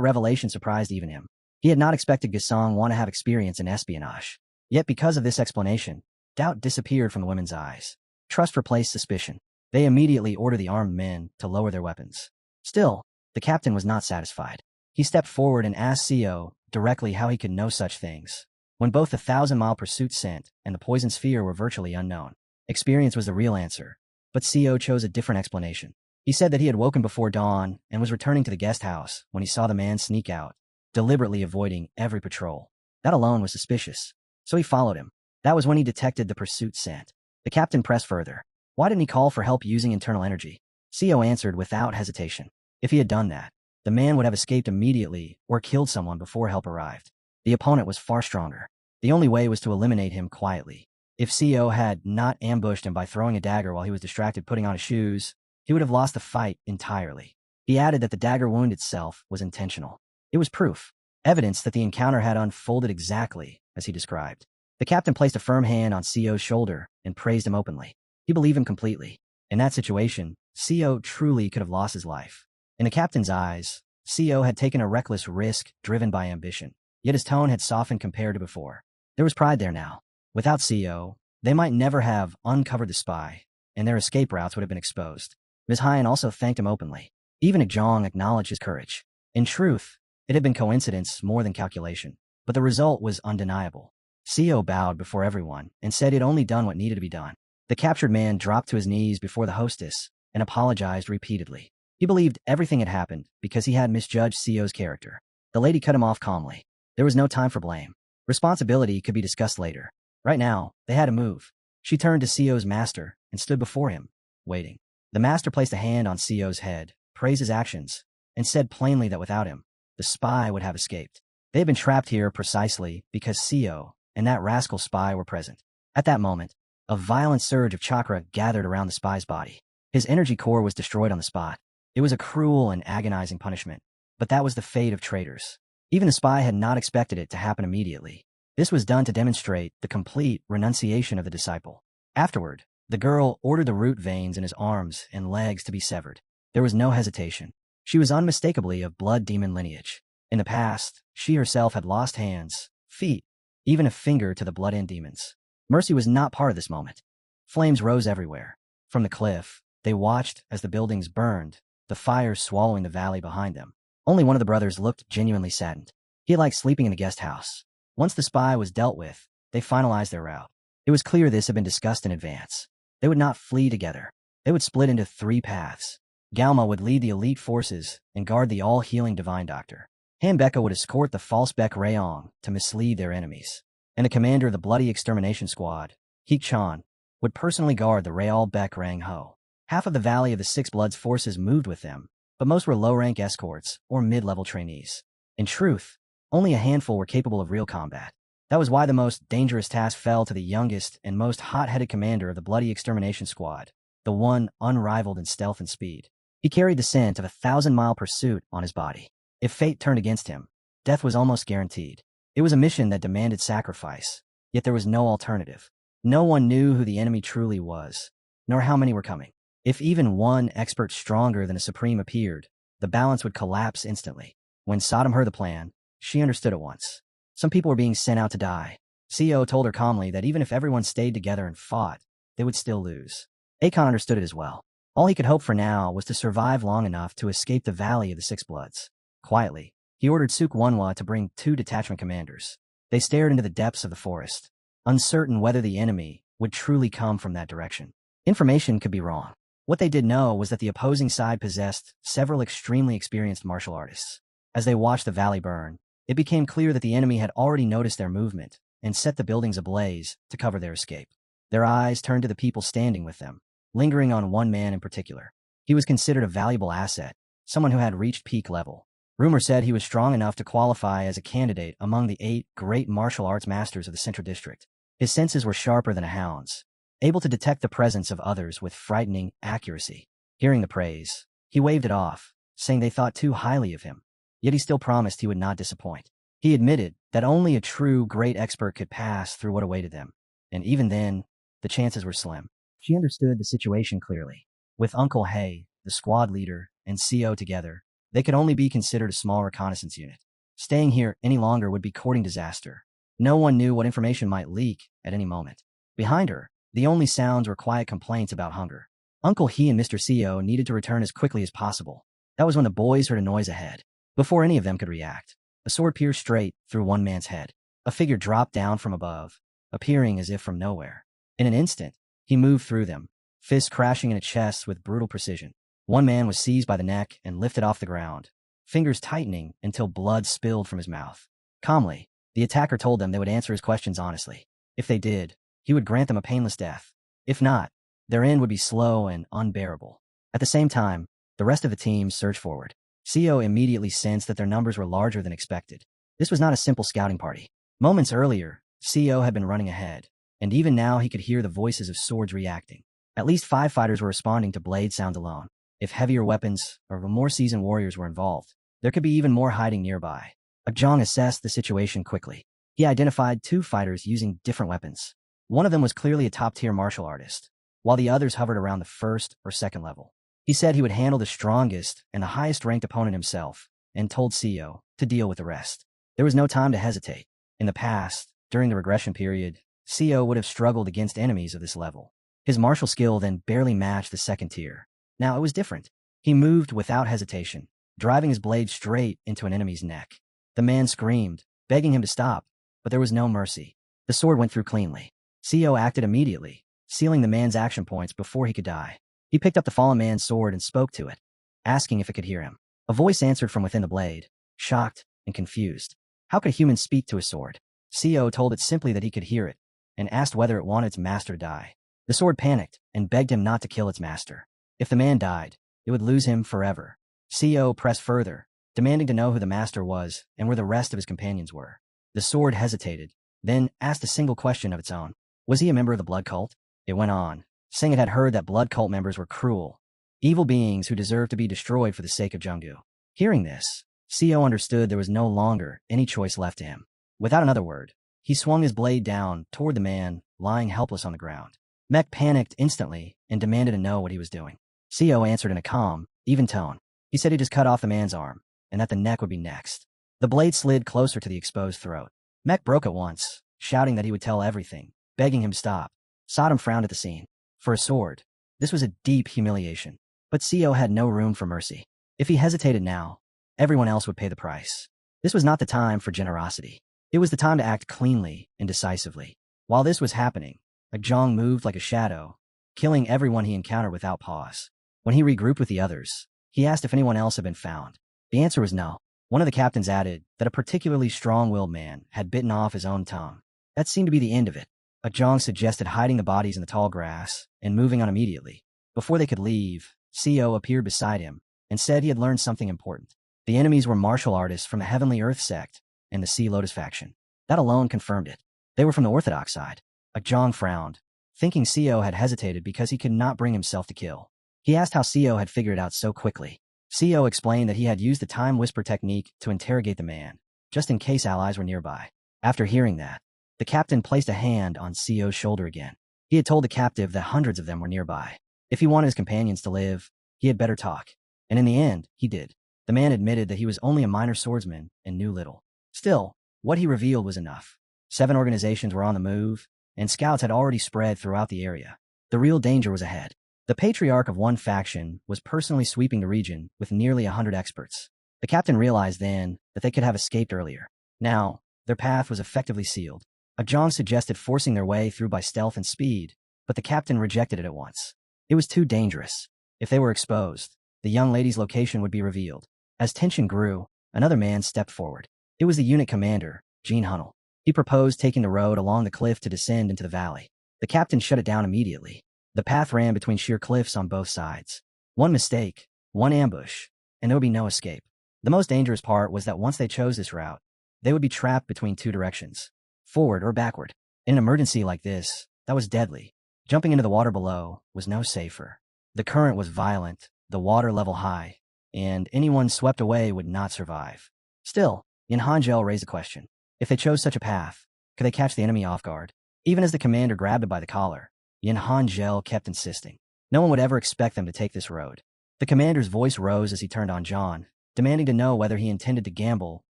Speaker 1: revelation surprised even him. He had not expected Gasong want to have experience in espionage. Yet because of this explanation, doubt disappeared from the women's eyes. Trust replaced suspicion. They immediately ordered the armed men to lower their weapons. Still, the captain was not satisfied. He stepped forward and asked Co directly how he could know such things, when both the 1,000-mile pursuit scent and the poison sphere were virtually unknown. Experience was the real answer, but Co chose a different explanation. He said that he had woken before dawn and was returning to the guest house when he saw the man sneak out, deliberately avoiding every patrol. That alone was suspicious, so he followed him. That was when he detected the pursuit scent. The captain pressed further. Why didn't he call for help using internal energy? Co answered without hesitation. If he had done that, the man would have escaped immediately or killed someone before help arrived. The opponent was far stronger. The only way was to eliminate him quietly. If CO had not ambushed him by throwing a dagger while he was distracted putting on his shoes, he would have lost the fight entirely. He added that the dagger wound itself was intentional. It was proof, evidence that the encounter had unfolded exactly as he described. The captain placed a firm hand on CO's shoulder and praised him openly. He believed him completely. In that situation, CO truly could have lost his life. In the captain's eyes, CO had taken a reckless risk driven by ambition, yet his tone had softened compared to before. There was pride there now. Without CO, they might never have uncovered the spy, and their escape routes would have been exposed. Ms. Hyen also thanked him openly. Even Jong acknowledged his courage. In truth, it had been coincidence more than calculation, but the result was undeniable. CO bowed before everyone and said he had only done what needed to be done. The captured man dropped to his knees before the hostess and apologized repeatedly. He believed everything had happened because he had misjudged CO's character. The lady cut him off calmly. There was no time for blame. Responsibility could be discussed later. Right now, they had to move. She turned to CO's master and stood before him, waiting. The master placed a hand on CO's head, praised his actions, and said plainly that without him, the spy would have escaped. They had been trapped here precisely because CO and that rascal spy were present. At that moment, a violent surge of chakra gathered around the spy's body. His energy core was destroyed on the spot. It was a cruel and agonizing punishment, but that was the fate of traitors. Even the spy had not expected it to happen immediately. This was done to demonstrate the complete renunciation of the disciple. Afterward, the girl ordered the root veins in his arms and legs to be severed. There was no hesitation. She was unmistakably of blood demon lineage. In the past, she herself had lost hands, feet, even a finger to the blood end demons. Mercy was not part of this moment. Flames rose everywhere. From the cliff, they watched as the buildings burned, the fire swallowing the valley behind them. Only one of the brothers looked genuinely saddened. He liked sleeping in the guest house. Once the spy was dealt with, they finalized their route. It was clear this had been discussed in advance. They would not flee together. They would split into 3 paths. Galma would lead the elite forces and guard the all-healing divine doctor. Hanbeka would escort the false Baek Rayong to mislead their enemies. And the commander of the bloody extermination squad, Heek Chan, would personally guard the Real Baek Rang Ho. Half of the Valley of the Six Bloods forces moved with them, but most were low-rank escorts or mid-level trainees. In truth, only a handful were capable of real combat. That was why the most dangerous task fell to the youngest and most hot-headed commander of the bloody extermination squad, the one unrivaled in stealth and speed. He carried the scent of a 1,000-mile pursuit on his body. If fate turned against him, death was almost guaranteed. It was a mission that demanded sacrifice, yet there was no alternative. No one knew who the enemy truly was, nor how many were coming. If even one expert stronger than a supreme appeared, the balance would collapse instantly. When Sodom heard the plan, she understood at once. Some people were being sent out to die. CO told her calmly that even if everyone stayed together and fought, they would still lose. Akon understood it as well. All he could hope for now was to survive long enough to escape the Valley of the Six Bloods. Quietly, he ordered Suk Wonhwa to bring 2 detachment commanders. They stared into the depths of the forest, uncertain whether the enemy would truly come from that direction. Information could be wrong. What they did know was that the opposing side possessed several extremely experienced martial artists. As they watched the valley burn, it became clear that the enemy had already noticed their movement and set the buildings ablaze to cover their escape. Their eyes turned to the people standing with them, lingering on one man in particular. He was considered a valuable asset, someone who had reached peak level. Rumor said he was strong enough to qualify as a candidate among the 8 great martial arts masters of the Central District. His senses were sharper than a hound's, able to detect the presence of others with frightening accuracy. Hearing the praise, he waved it off, saying they thought too highly of him. Yet he still promised he would not disappoint. He admitted that only a true great expert could pass through what awaited them, and even then, the chances were slim. She understood the situation clearly. With Uncle Hay, the squad leader, and CO together, they could only be considered a small reconnaissance unit. Staying here any longer would be courting disaster. No one knew what information might leak at any moment. Behind her, the only sounds were quiet complaints about hunger. Uncle He and Mr. CO needed to return as quickly as possible. That was when the boys heard a noise ahead. Before any of them could react, a sword pierced straight through one man's head. A figure dropped down from above, appearing as if from nowhere. In an instant, he moved through them, fists crashing in a chest with brutal precision. One man was seized by the neck and lifted off the ground, fingers tightening until blood spilled from his mouth. Calmly, the attacker told them they would answer his questions honestly. If they did, he would grant them a painless death. If not, their end would be slow and unbearable. At the same time, the rest of the team surged forward. CO immediately sensed that their numbers were larger than expected. This was not a simple scouting party. Moments earlier, CO had been running ahead, and even now he could hear the voices of swords reacting. At least 5 fighters were responding to blade sounds alone. If heavier weapons or more seasoned warriors were involved, there could be even more hiding nearby. Ajong assessed the situation quickly. He identified 2 fighters using different weapons. One of them was clearly a top-tier martial artist, while the others hovered around the first or second level. He said he would handle the strongest and the highest-ranked opponent himself, and told CEO to deal with the rest. There was no time to hesitate. In the past, during the regression period, CEO would have struggled against enemies of this level. His martial skill then barely matched the second tier. Now it was different. He moved without hesitation, driving his blade straight into an enemy's neck. The man screamed, begging him to stop, but there was no mercy. The sword went through cleanly. CEO acted immediately, sealing the man's action points before he could die. He picked up the fallen man's sword and spoke to it, asking if it could hear him. A voice answered from within the blade, shocked and confused. How could a human speak to a sword? CEO told it simply that he could hear it, and asked whether it wanted its master to die. The sword panicked and begged him not to kill its master. If the man died, it would lose him forever. CEO pressed further, demanding to know who the master was and where the rest of his companions were. The sword hesitated, then asked a single question of its own. Was he a member of the blood cult? It went on, saying it had heard that blood cult members were cruel, evil beings who deserved to be destroyed for the sake of Junggu. Hearing this, CEO understood there was no longer any choice left to him. Without another word, he swung his blade down toward the man lying helpless on the ground. Mech panicked instantly and demanded to know what he was doing. CEO answered in a calm, even tone. He said he just cut off the man's arm, and that the neck would be next. The blade slid closer to the exposed throat. Mech broke at once, shouting that he would tell everything, begging him to stop. Sodom frowned at the scene. For a sword, this was a deep humiliation. But CEO had no room for mercy. If he hesitated now, everyone else would pay the price. This was not the time for generosity. It was the time to act cleanly and decisively. While this was happening, Ajong moved like a shadow, killing everyone he encountered without pause. When he regrouped with the others, he asked if anyone else had been found. The answer was no. One of the captains added that a particularly strong-willed man had bitten off his own tongue. That seemed to be the end of it. Ajong suggested hiding the bodies in the tall grass and moving on immediately. Before they could leave, CEO appeared beside him and said he had learned something important. The enemies were martial artists from the Heavenly Earth sect and the Sea Lotus faction. That alone confirmed it. They were from the Orthodox side. Ajong frowned, thinking CEO had hesitated because he could not bring himself to kill. He asked how CEO had figured it out so quickly. CEO explained that he had used the time whisper technique to interrogate the man, just in case allies were nearby. After hearing that, the captain placed a hand on CEO's shoulder again. He had told the captive that hundreds of them were nearby. If he wanted his companions to live, he had better talk. And in the end, he did. The man admitted that he was only a minor swordsman and knew little. Still, what he revealed was enough. 7 organizations were on the move, and scouts had already spread throughout the area. The real danger was ahead. The patriarch of one faction was personally sweeping the region with nearly 100 experts. The captain realized then that they could have escaped earlier. Now, their path was effectively sealed. Ajong suggested forcing their way through by stealth and speed, but the captain rejected it at once. It was too dangerous. If they were exposed, the young lady's location would be revealed. As tension grew, another man stepped forward. It was the unit commander, Gene Hunnell. He proposed taking the road along the cliff to descend into the valley. The captain shut it down immediately. The path ran between sheer cliffs on both sides. One mistake, one ambush, and there would be no escape. The most dangerous part was that once they chose this route, they would be trapped between 2 directions, forward or backward. In an emergency like this, that was deadly. Jumping into the water below was no safer. The current was violent, the water level high, and anyone swept away would not survive. Still, Yin Hangel raised a question. If they chose such a path, could they catch the enemy off guard? Even as the commander grabbed him by the collar, Yin Hangel kept insisting. No one would ever expect them to take this road. The commander's voice rose as he turned on John, demanding to know whether he intended to gamble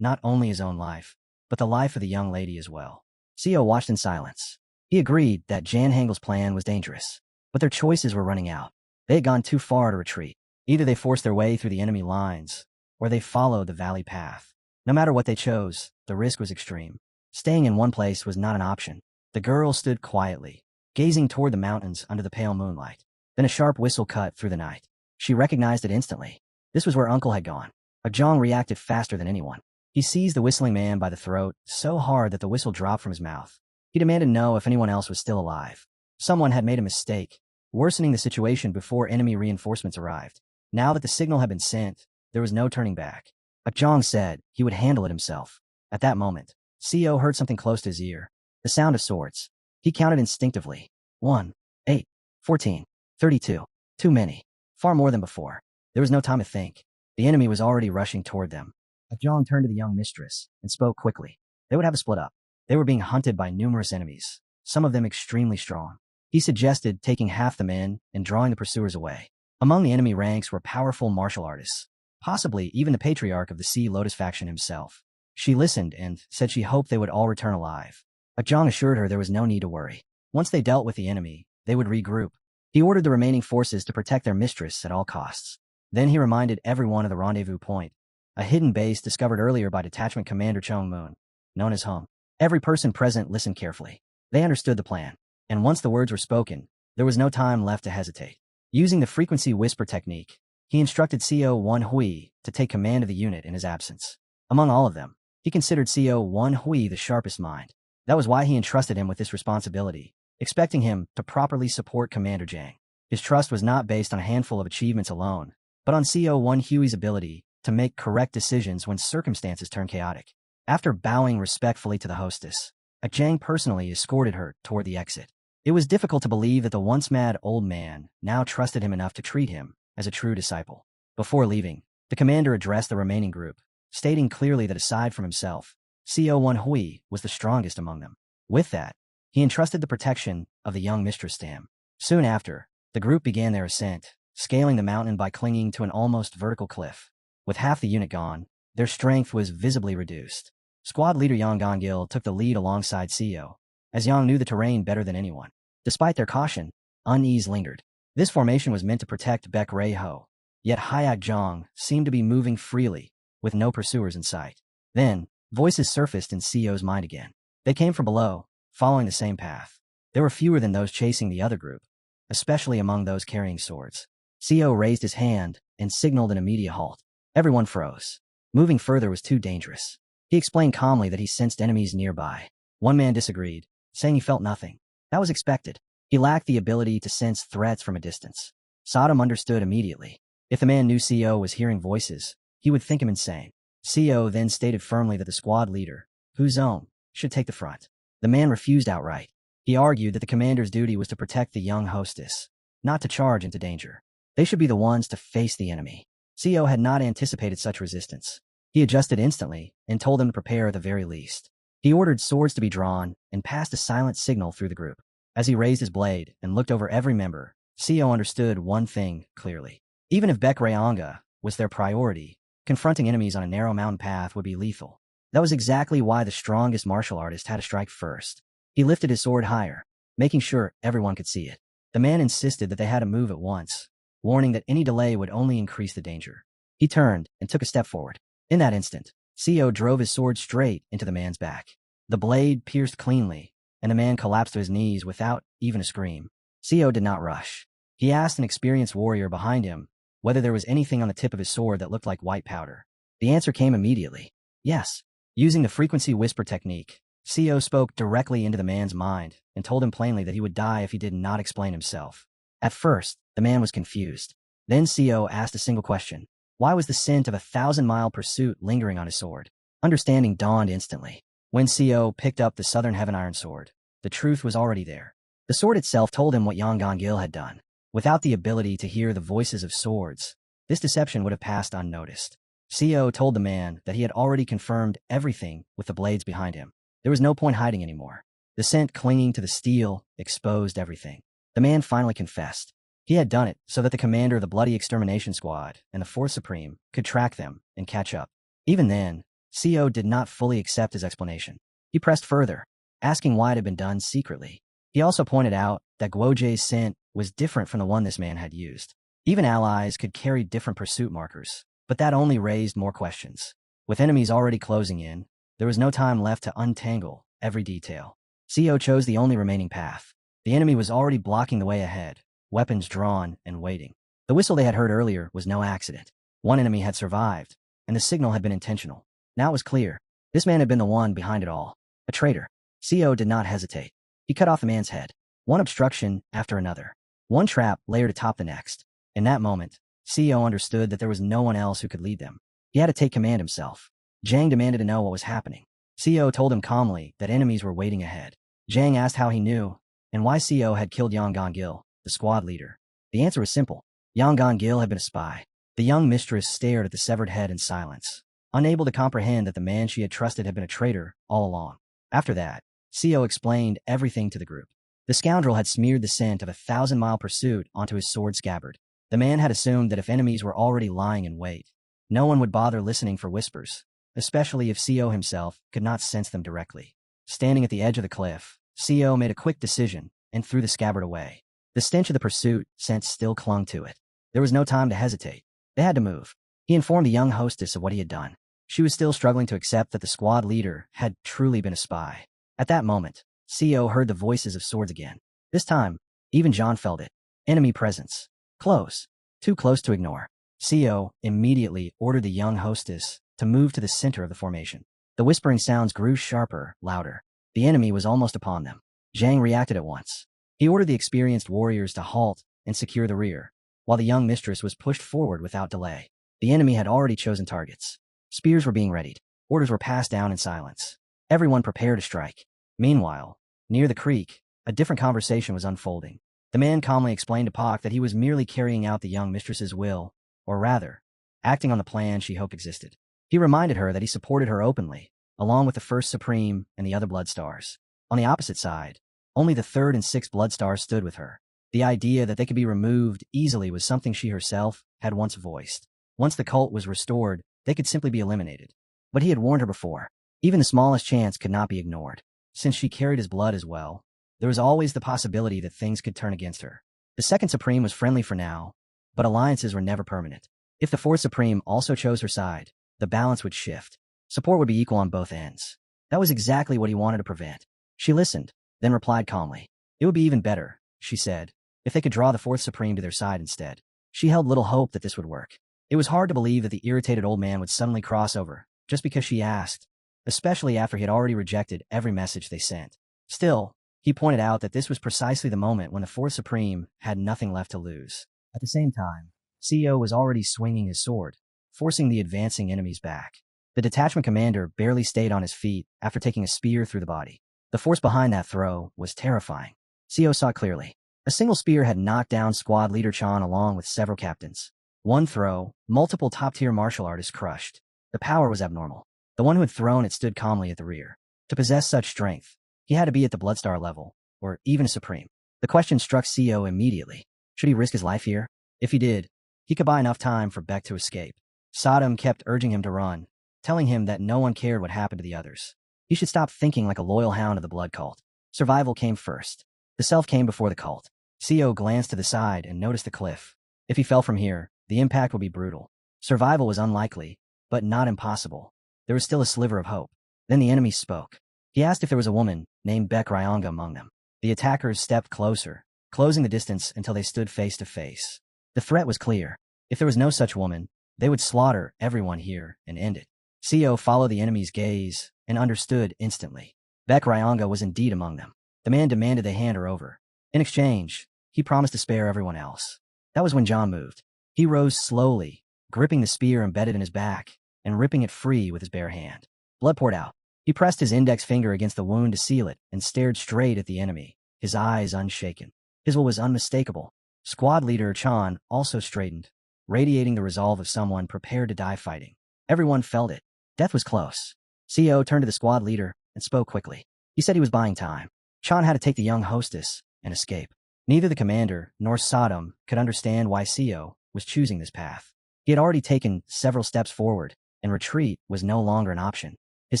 Speaker 1: not only his own life, but the life of the young lady as well. CEO watched in silence. He agreed that Jan Hangel's plan was dangerous, but their choices were running out. They had gone too far to retreat. Either they forced their way through the enemy lines, or they followed the valley path. No matter what they chose, the risk was extreme. Staying in one place was not an option. The girl stood quietly, gazing toward the mountains under the pale moonlight. Then a sharp whistle cut through the night. She recognized it instantly. This was where Uncle had gone. Ajong reacted faster than anyone. He seized the whistling man by the throat so hard that the whistle dropped from his mouth. He demanded to know if anyone else was still alive. Someone had made a mistake, worsening the situation before enemy reinforcements arrived. Now that the signal had been sent, there was no turning back. Ajong said he would handle it himself. At that moment, CEO heard something close to his ear. The sound of swords. He counted instinctively. 1, 8, 14, 32. Too many. Far more than before. There was no time to think. The enemy was already rushing toward them. Ajong turned to the young mistress and spoke quickly. They would have a split up. They were being hunted by numerous enemies, some of them extremely strong. He suggested taking half the men and drawing the pursuers away. Among the enemy ranks were powerful martial artists, possibly even the patriarch of the Sea Lotus faction himself. She listened and said she hoped they would all return alive. Ajong assured her there was no need to worry. Once they dealt with the enemy, they would regroup. He ordered the remaining forces to protect their mistress at all costs. Then he reminded everyone of the rendezvous point, a hidden base discovered earlier by Detachment Commander Chong Moon, known as Home. Every person present listened carefully. They understood the plan, and once the words were spoken, there was no time left to hesitate. Using the frequency whisper technique, he instructed CO1 Hui to take command of the unit in his absence. Among all of them, he considered CO1 Hui the sharpest mind. That was why he entrusted him with this responsibility, expecting him to properly support Commander Jang. His trust was not based on a handful of achievements alone, but on CO1 Hui's ability to make correct decisions when circumstances turn chaotic. After bowing respectfully to the hostess, Jang personally escorted her toward the exit. It was difficult to believe that the once mad old man now trusted him enough to treat him as a true disciple. Before leaving, the commander addressed the remaining group, stating clearly that aside from himself, CO1 Hui was the strongest among them. With that, he entrusted the protection of the young mistress to him. Soon after, the group began their ascent, scaling the mountain by clinging to an almost vertical cliff. With half the unit gone, their strength was visibly reduced. Squad leader Yang Gongil took the lead alongside CO, as Yang knew the terrain better than anyone. Despite their caution, unease lingered. This formation was meant to protect Baek Rei Ho, yet Hyak Zhong seemed to be moving freely, with no pursuers in sight. Then, voices surfaced in CO's mind again. They came from below, following the same path. There were fewer than those chasing the other group, especially among those carrying swords. CO raised his hand and signaled an immediate halt. Everyone froze. Moving further was too dangerous. He explained calmly that he sensed enemies nearby. One man disagreed, saying he felt nothing. That was expected. He lacked the ability to sense threats from a distance. Sodom understood immediately. If the man knew CO was hearing voices, he would think him insane. CO then stated firmly that the squad leader, Hu Zong, should take the front. The man refused outright. He argued that the commander's duty was to protect the young hostess, not to charge into danger. They should be the ones to face the enemy. CO had not anticipated such resistance. He adjusted instantly and told them to prepare at the very least. He ordered swords to be drawn and passed a silent signal through the group. As he raised his blade and looked over every member, CO understood one thing clearly. Even if Baek Rei Anga was their priority, confronting enemies on a narrow mountain path would be lethal. That was exactly why the strongest martial artist had to strike first. He lifted his sword higher, making sure everyone could see it. The man insisted that they had to move at once, warning that any delay would only increase the danger. He turned and took a step forward. In that instant, CO drove his sword straight into the man's back. The blade pierced cleanly, and the man collapsed to his knees without even a scream. CO did not rush. He asked an experienced warrior behind him whether there was anything on the tip of his sword that looked like white powder. The answer came immediately. Yes. Using the frequency whisper technique, CO spoke directly into the man's mind and told him plainly that he would die if he did not explain himself. At first, the man was confused. Then CO asked a single question. Why was the scent of a 1,000-mile pursuit lingering on his sword? Understanding dawned instantly. When CO picked up the Southern Heaven Iron Sword, the truth was already there. The sword itself told him what Yang Gongil had done. Without the ability to hear the voices of swords, this deception would have passed unnoticed. CO told the man that he had already confirmed everything with the blades behind him. There was no point hiding anymore. The scent clinging to the steel exposed everything. The man finally confessed. He had done it so that the commander of the Bloody Extermination Squad and the Fourth Supreme could track them and catch up. Even then, CO did not fully accept his explanation. He pressed further, asking why it had been done secretly. He also pointed out that Guojie's scent was different from the one this man had used. Even allies could carry different pursuit markers, but that only raised more questions. With enemies already closing in, there was no time left to untangle every detail. CO chose the only remaining path. The enemy was already blocking the way ahead, weapons drawn and waiting. The whistle they had heard earlier was no accident. One enemy had survived, and the signal had been intentional. Now it was clear. This man had been the one behind it all. A traitor. CO did not hesitate. He cut off the man's head. One obstruction after another. One trap layered atop the next. In that moment, CO understood that there was no one else who could lead them. He had to take command himself. Zhang demanded to know what was happening. CO told him calmly that enemies were waiting ahead. Zhang asked how he knew, and why Co had killed Yang Gil, the squad leader. The answer was simple. Yang Gil had been a spy. The young mistress stared at the severed head in silence, unable to comprehend that the man she had trusted had been a traitor all along. After that, Co explained everything to the group. The scoundrel had smeared the scent of a 1,000-mile pursuit onto his sword scabbard. The man had assumed that if enemies were already lying in wait, no one would bother listening for whispers, especially if Co himself could not sense them directly. Standing at the edge of the cliff, Co made a quick decision and threw the scabbard away. The stench of the pursuit scent still clung to it. There was no time to hesitate. They had to move. He informed the young hostess of what he had done. She was still struggling to accept that the squad leader had truly been a spy. At that moment, Co heard the voices of swords again. This time, even John felt it. Enemy presence. Close. Too close to ignore. Co immediately ordered the young hostess to move to the center of the formation. The whispering sounds grew sharper, louder. The enemy was almost upon them. Zhang reacted at once. He ordered the experienced warriors to halt and secure the rear, while the young mistress was pushed forward without delay. The enemy had already chosen targets. Spears were being readied. Orders were passed down in silence. Everyone prepared to strike. Meanwhile, near the creek, a different conversation was unfolding. The man calmly explained to Pak that he was merely carrying out the young mistress's will, or rather, acting on the plan she hoped existed. He reminded her that he supported her openly, along with the First Supreme and the other Blood Stars. On the opposite side, only the Third and Sixth Blood Stars stood with her. The idea that they could be removed easily was something she herself had once voiced. Once the cult was restored, they could simply be eliminated. But he had warned her before. Even the smallest chance could not be ignored. Since she carried his blood as well, there was always the possibility that things could turn against her. The Second Supreme was friendly for now, but alliances were never permanent. If the Fourth Supreme also chose her side, the balance would shift. Support would be equal on both ends. That was exactly what he wanted to prevent. She listened, then replied calmly. It would be even better, she said, if they could draw the Fourth Supreme to their side instead. She held little hope that this would work. It was hard to believe that the irritated old man would suddenly cross over, just because she asked, especially after he had already rejected every message they sent. Still, he pointed out that this was precisely the moment when the Fourth Supreme had nothing left to lose. At the same time, Co was already swinging his sword, forcing the advancing enemies back. The detachment commander barely stayed on his feet after taking a spear through the body. The force behind that throw was terrifying. Co saw clearly. A single spear had knocked down squad leader Chan along with several captains. One throw, multiple top-tier martial artists crushed. The power was abnormal. The one who had thrown it stood calmly at the rear. To possess such strength, he had to be at the Bloodstar level, or even a Supreme. The question struck Co immediately. Should he risk his life here? If he did, he could buy enough time for Beck to escape. Sodom kept urging him to run, telling him that no one cared what happened to the others. He should stop thinking like a loyal hound of the blood cult. Survival came first. The self came before the cult. Co glanced to the side and noticed the cliff. If he fell from here, the impact would be brutal. Survival was unlikely, but not impossible. There was still a sliver of hope. Then the enemy spoke. He asked if there was a woman named Beck Ryanga among them. The attackers stepped closer, closing the distance until they stood face to face. The threat was clear. If there was no such woman, they would slaughter everyone here and end it. Co followed the enemy's gaze and understood instantly. Beck Ryanga was indeed among them. The man demanded they hand her over. In exchange, he promised to spare everyone else. That was when John moved. He rose slowly, gripping the spear embedded in his back and ripping it free with his bare hand. Blood poured out. He pressed his index finger against the wound to seal it and stared straight at the enemy, his eyes unshaken. His will was unmistakable. Squad leader Chan also straightened, radiating the resolve of someone prepared to die fighting. Everyone felt it. Death was close. Co turned to the squad leader and spoke quickly. He said he was buying time. Chan had to take the young hostess and escape. Neither the commander nor Sodom could understand why Co was choosing this path. He had already taken several steps forward, and retreat was no longer an option. His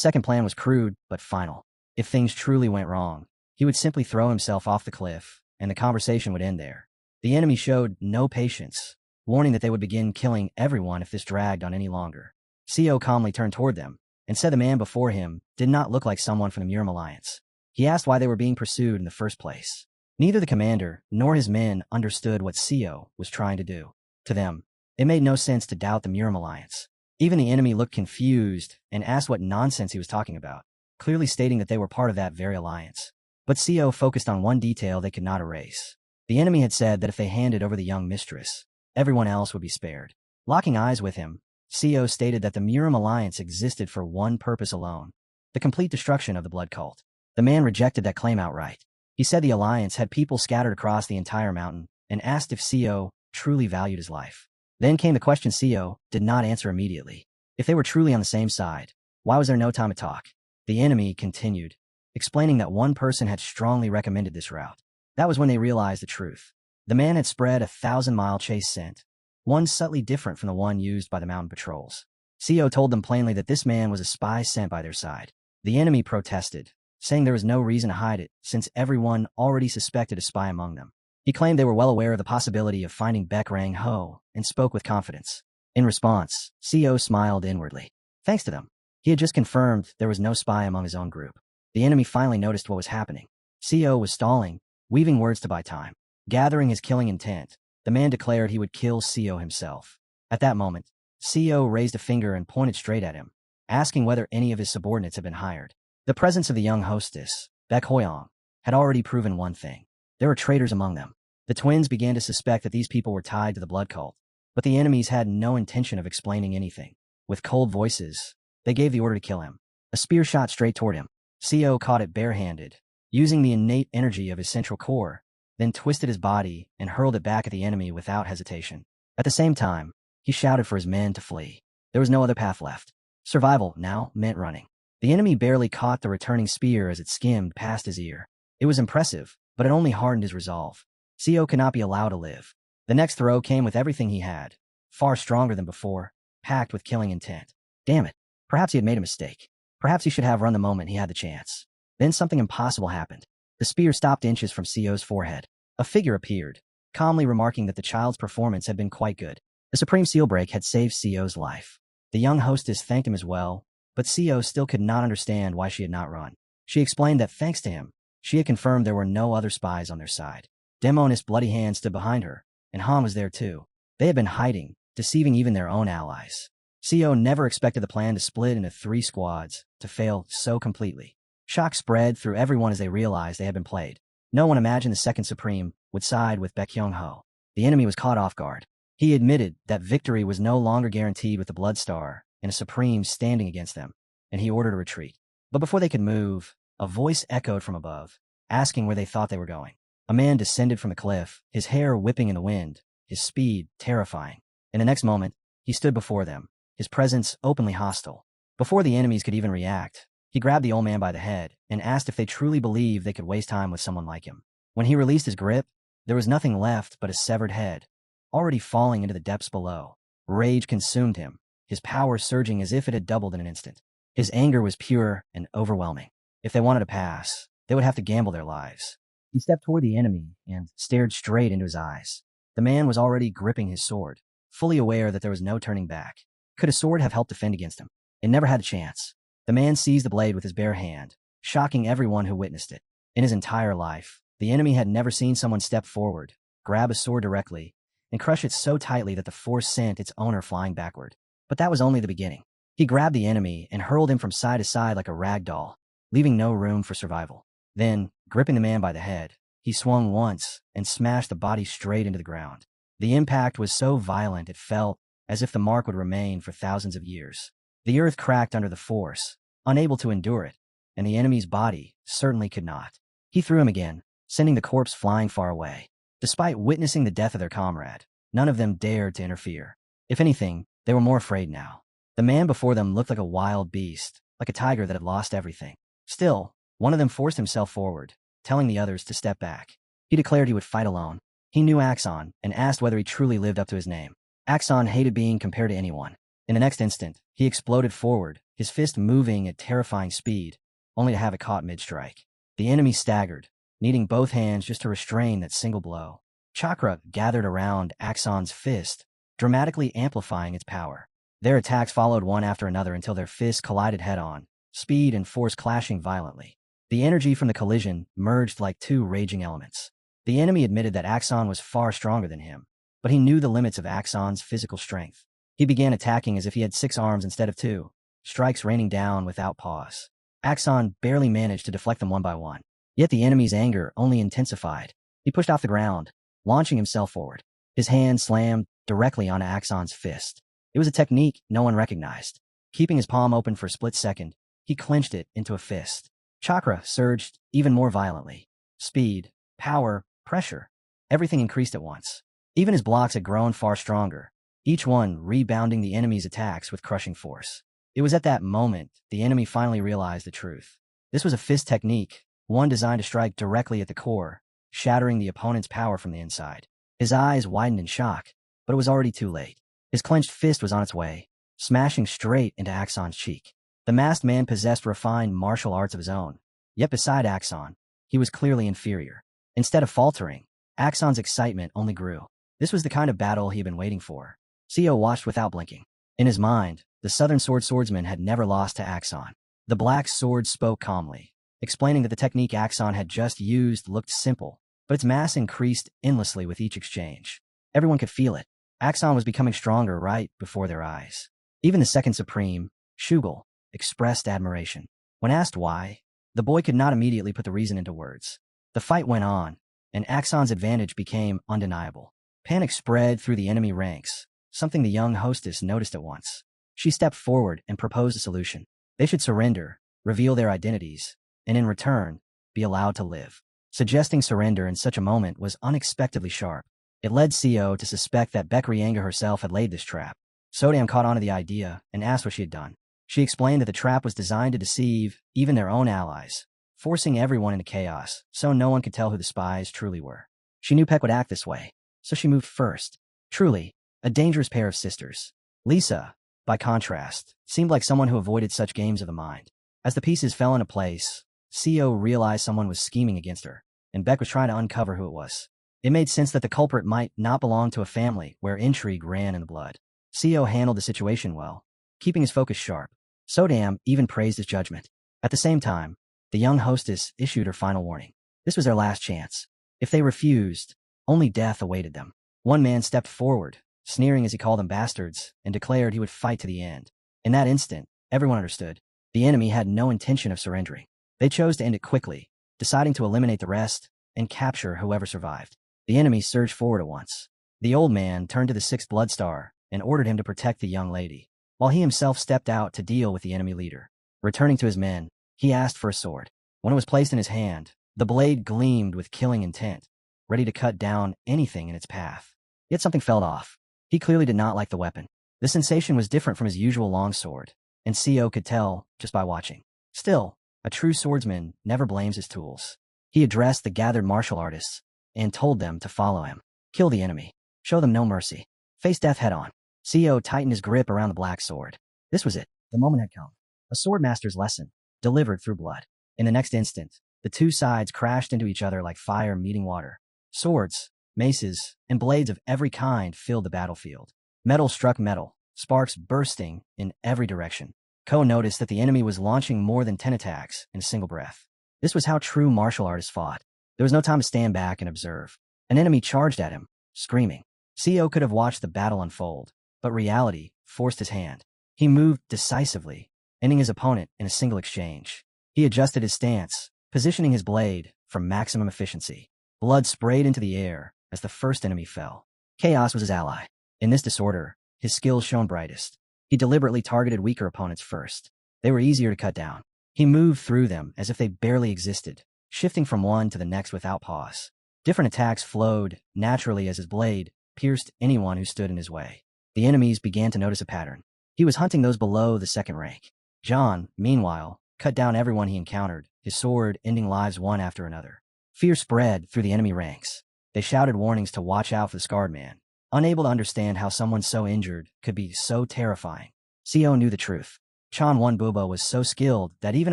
Speaker 1: second plan was crude but final. If things truly went wrong, he would simply throw himself off the cliff, and the conversation would end there. The enemy showed no patience, warning that they would begin killing everyone if this dragged on any longer. Co calmly turned toward them, and said the man before him did not look like someone from the Murim Alliance. He asked why they were being pursued in the first place. Neither the commander nor his men understood what Co was trying to do. To them, it made no sense to doubt the Murim Alliance. Even the enemy looked confused and asked what nonsense he was talking about, clearly stating that they were part of that very alliance. But Co focused on one detail they could not erase. The enemy had said that if they handed over the young mistress, everyone else would be spared. Locking eyes with him, Co stated that the Murim Alliance existed for one purpose alone: the complete destruction of the blood cult. The man rejected that claim outright. He said the alliance had people scattered across the entire mountain and asked if Co truly valued his life. Then came the question Co did not answer immediately. If they were truly on the same side, why was there no time to talk? The enemy continued, explaining that one person had strongly recommended this route. That was when they realized the truth. The man had spread a 1,000-mile chase scent, one subtly different from the one used by the mountain patrols. Co told them plainly that this man was a spy sent by their side. The enemy protested, saying there was no reason to hide it, since everyone already suspected a spy among them. He claimed they were well aware of the possibility of finding Baek Rang Ho, and spoke with confidence. In response, Co smiled inwardly. Thanks to them, he had just confirmed there was no spy among his own group. The enemy finally noticed what was happening. Co was stalling, weaving words to buy time. Gathering his killing intent, the man declared he would kill Co himself. At that moment, Co raised a finger and pointed straight at him, asking whether any of his subordinates had been hired. The presence of the young hostess, Baek Hoyong, had already proven one thing. There were traitors among them. The twins began to suspect that these people were tied to the blood cult, but the enemies had no intention of explaining anything. With cold voices, they gave the order to kill him. A spear shot straight toward him. Co caught it barehanded, using the innate energy of his central core, then twisted his body and hurled it back at the enemy without hesitation. At the same time, he shouted for his men to flee. There was no other path left. Survival now meant running. The enemy barely caught the returning spear as it skimmed past his ear. It was impressive, but it only hardened his resolve. Co could not be allowed to live. The next throw came with everything he had, far stronger than before, packed with killing intent. Damn it. Perhaps he had made a mistake. Perhaps he should have run the moment he had the chance. Then something impossible happened. The spear stopped inches from Co's forehead. A figure appeared, calmly remarking that the child's performance had been quite good. The supreme seal break had saved Co's life. The young hostess thanked him as well, but Co still could not understand why she had not run. She explained that thanks to him, she had confirmed there were no other spies on their side. Demon's bloody hand stood behind her, and Han was there too. They had been hiding, deceiving even their own allies. Co never expected the plan to split into 3 squads, to fail so completely. Shock spread through everyone as they realized they had been played. No one imagined the Second Supreme would side with Baek Hyung Ho. The enemy was caught off guard. He admitted that victory was no longer guaranteed with the Blood Star and a Supreme standing against them, and he ordered a retreat. But before they could move, a voice echoed from above, asking where they thought they were going. A man descended from the cliff, his hair whipping in the wind, his speed terrifying. In the next moment, he stood before them, his presence openly hostile. Before the enemies could even react, he grabbed the old man by the head and asked if they truly believed they could waste time with someone like him. When he released his grip, there was nothing left but a severed head, already falling into the depths below. Rage consumed him, his power surging as if it had doubled in an instant. His anger was pure and overwhelming. If they wanted to pass, they would have to gamble their lives. He stepped toward the enemy and stared straight into his eyes. The man was already gripping his sword, fully aware that there was no turning back. Could a sword have helped defend against him? It never had a chance. The man seized the blade with his bare hand, shocking everyone who witnessed it. In his entire life, the enemy had never seen someone step forward, grab a sword directly, and crush it so tightly that the force sent its owner flying backward. But that was only the beginning. He grabbed the enemy and hurled him from side to side like a rag doll, leaving no room for survival. Then, gripping the man by the head, he swung once and smashed the body straight into the ground. The impact was so violent it felt as if the mark would remain for thousands of years. The earth cracked under the force, unable to endure it, and the enemy's body certainly could not. He threw him again, sending the corpse flying far away. Despite witnessing the death of their comrade, none of them dared to interfere. If anything, they were more afraid now. The man before them looked like a wild beast, like a tiger that had lost everything. Still, one of them forced himself forward, telling the others to step back. He declared he would fight alone. He knew Axon and asked whether he truly lived up to his name. Axon hated being compared to anyone. In the next instant, he exploded forward, his fist moving at terrifying speed, only to have it caught mid-strike. The enemy staggered, needing both hands just to restrain that single blow. Chakra gathered around Axon's fist, dramatically amplifying its power. Their attacks followed one after another until their fists collided head-on, speed and force clashing violently. The energy from the collision merged like 2 raging elements. The enemy admitted that Axon was far stronger than him, but he knew the limits of Axon's physical strength. He began attacking as if he had 6 arms instead of 2, strikes raining down without pause. Axon barely managed to deflect them one by one. Yet the enemy's anger only intensified. He pushed off the ground, launching himself forward. His hand slammed directly onto Axon's fist. It was a technique no one recognized. Keeping his palm open for a split second, he clenched it into a fist. Chakra surged even more violently. Speed, power, pressure. Everything increased at once. Even his blocks had grown far stronger, each one rebounding the enemy's attacks with crushing force. It was at that moment the enemy finally realized the truth. This was a fist technique, one designed to strike directly at the core, shattering the opponent's power from the inside. His eyes widened in shock, but it was already too late. His clenched fist was on its way, smashing straight into Axon's cheek. The masked man possessed refined martial arts of his own, yet beside Axon, he was clearly inferior. Instead of faltering, Axon's excitement only grew. This was the kind of battle he had been waiting for. Co watched without blinking. In his mind, the Southern swordsman had never lost to Axon. The black sword spoke calmly, explaining that the technique Axon had just used looked simple, but its mass increased endlessly with each exchange. Everyone could feel it. Axon was becoming stronger right before their eyes. Even the second supreme, Shugal, expressed admiration. When asked why, the boy could not immediately put the reason into words. The fight went on, and Axon's advantage became undeniable. Panic spread through the enemy ranks, something the young hostess noticed at once. She stepped forward and proposed a solution. They should surrender, reveal their identities, and in return, be allowed to live. Suggesting surrender in such a moment was unexpectedly sharp. It led Co to suspect that Bekrianga herself had laid this trap. Sodam caught on to the idea and asked what she had done. She explained that the trap was designed to deceive even their own allies, forcing everyone into chaos so no one could tell who the spies truly were. She knew Peck would act this way, so she moved first. Truly, a dangerous pair of sisters. Lisa, by contrast, seemed like someone who avoided such games of the mind. As the pieces fell into place, Co realized someone was scheming against her, and Beck was trying to uncover who it was. It made sense that the culprit might not belong to a family where intrigue ran in the blood. Co handled the situation well, keeping his focus sharp. Sodam even praised his judgment. At the same time, the young hostess issued her final warning. This was their last chance. If they refused, only death awaited them. One man stepped forward, sneering as he called them bastards, and declared he would fight to the end. In that instant, everyone understood. The enemy had no intention of surrendering. They chose to end it quickly, deciding to eliminate the rest and capture whoever survived. The enemy surged forward at once. The old man turned to the sixth Bloodstar and ordered him to protect the young lady, while he himself stepped out to deal with the enemy leader. Returning to his men, he asked for a sword. When it was placed in his hand, the blade gleamed with killing intent, ready to cut down anything in its path. Yet something felt off. He clearly did not like the weapon. The sensation was different from his usual longsword, and Co could tell just by watching. Still, a true swordsman never blames his tools. He addressed the gathered martial artists and told them to follow him. Kill the enemy. Show them no mercy. Face death head-on. Co tightened his grip around the black sword. This was it. The moment had come. A swordmaster's lesson, delivered through blood. In the next instant, the two sides crashed into each other like fire meeting water. Swords, maces, and blades of every kind filled the battlefield. Metal struck metal, sparks bursting in every direction. Ko noticed that the enemy was launching more than 10 attacks in a single breath. This was how true martial artists fought. There was no time to stand back and observe. An enemy charged at him, screaming. Co could have watched the battle unfold, but reality forced his hand. He moved decisively, ending his opponent in a single exchange. He adjusted his stance, positioning his blade for maximum efficiency. Blood sprayed into the air as the first enemy fell. Chaos was his ally. In this disorder, his skills shone brightest. He deliberately targeted weaker opponents first. They were easier to cut down. He moved through them as if they barely existed, shifting from one to the next without pause. Different attacks flowed naturally as his blade pierced anyone who stood in his way. The enemies began to notice a pattern. He was hunting those below the second rank. John, meanwhile, cut down everyone he encountered, his sword ending lives one after another. Fear spread through the enemy ranks. They shouted warnings to watch out for the scarred man, unable to understand how someone so injured could be so terrifying. Co knew the truth. Chan Won Bubo was so skilled that even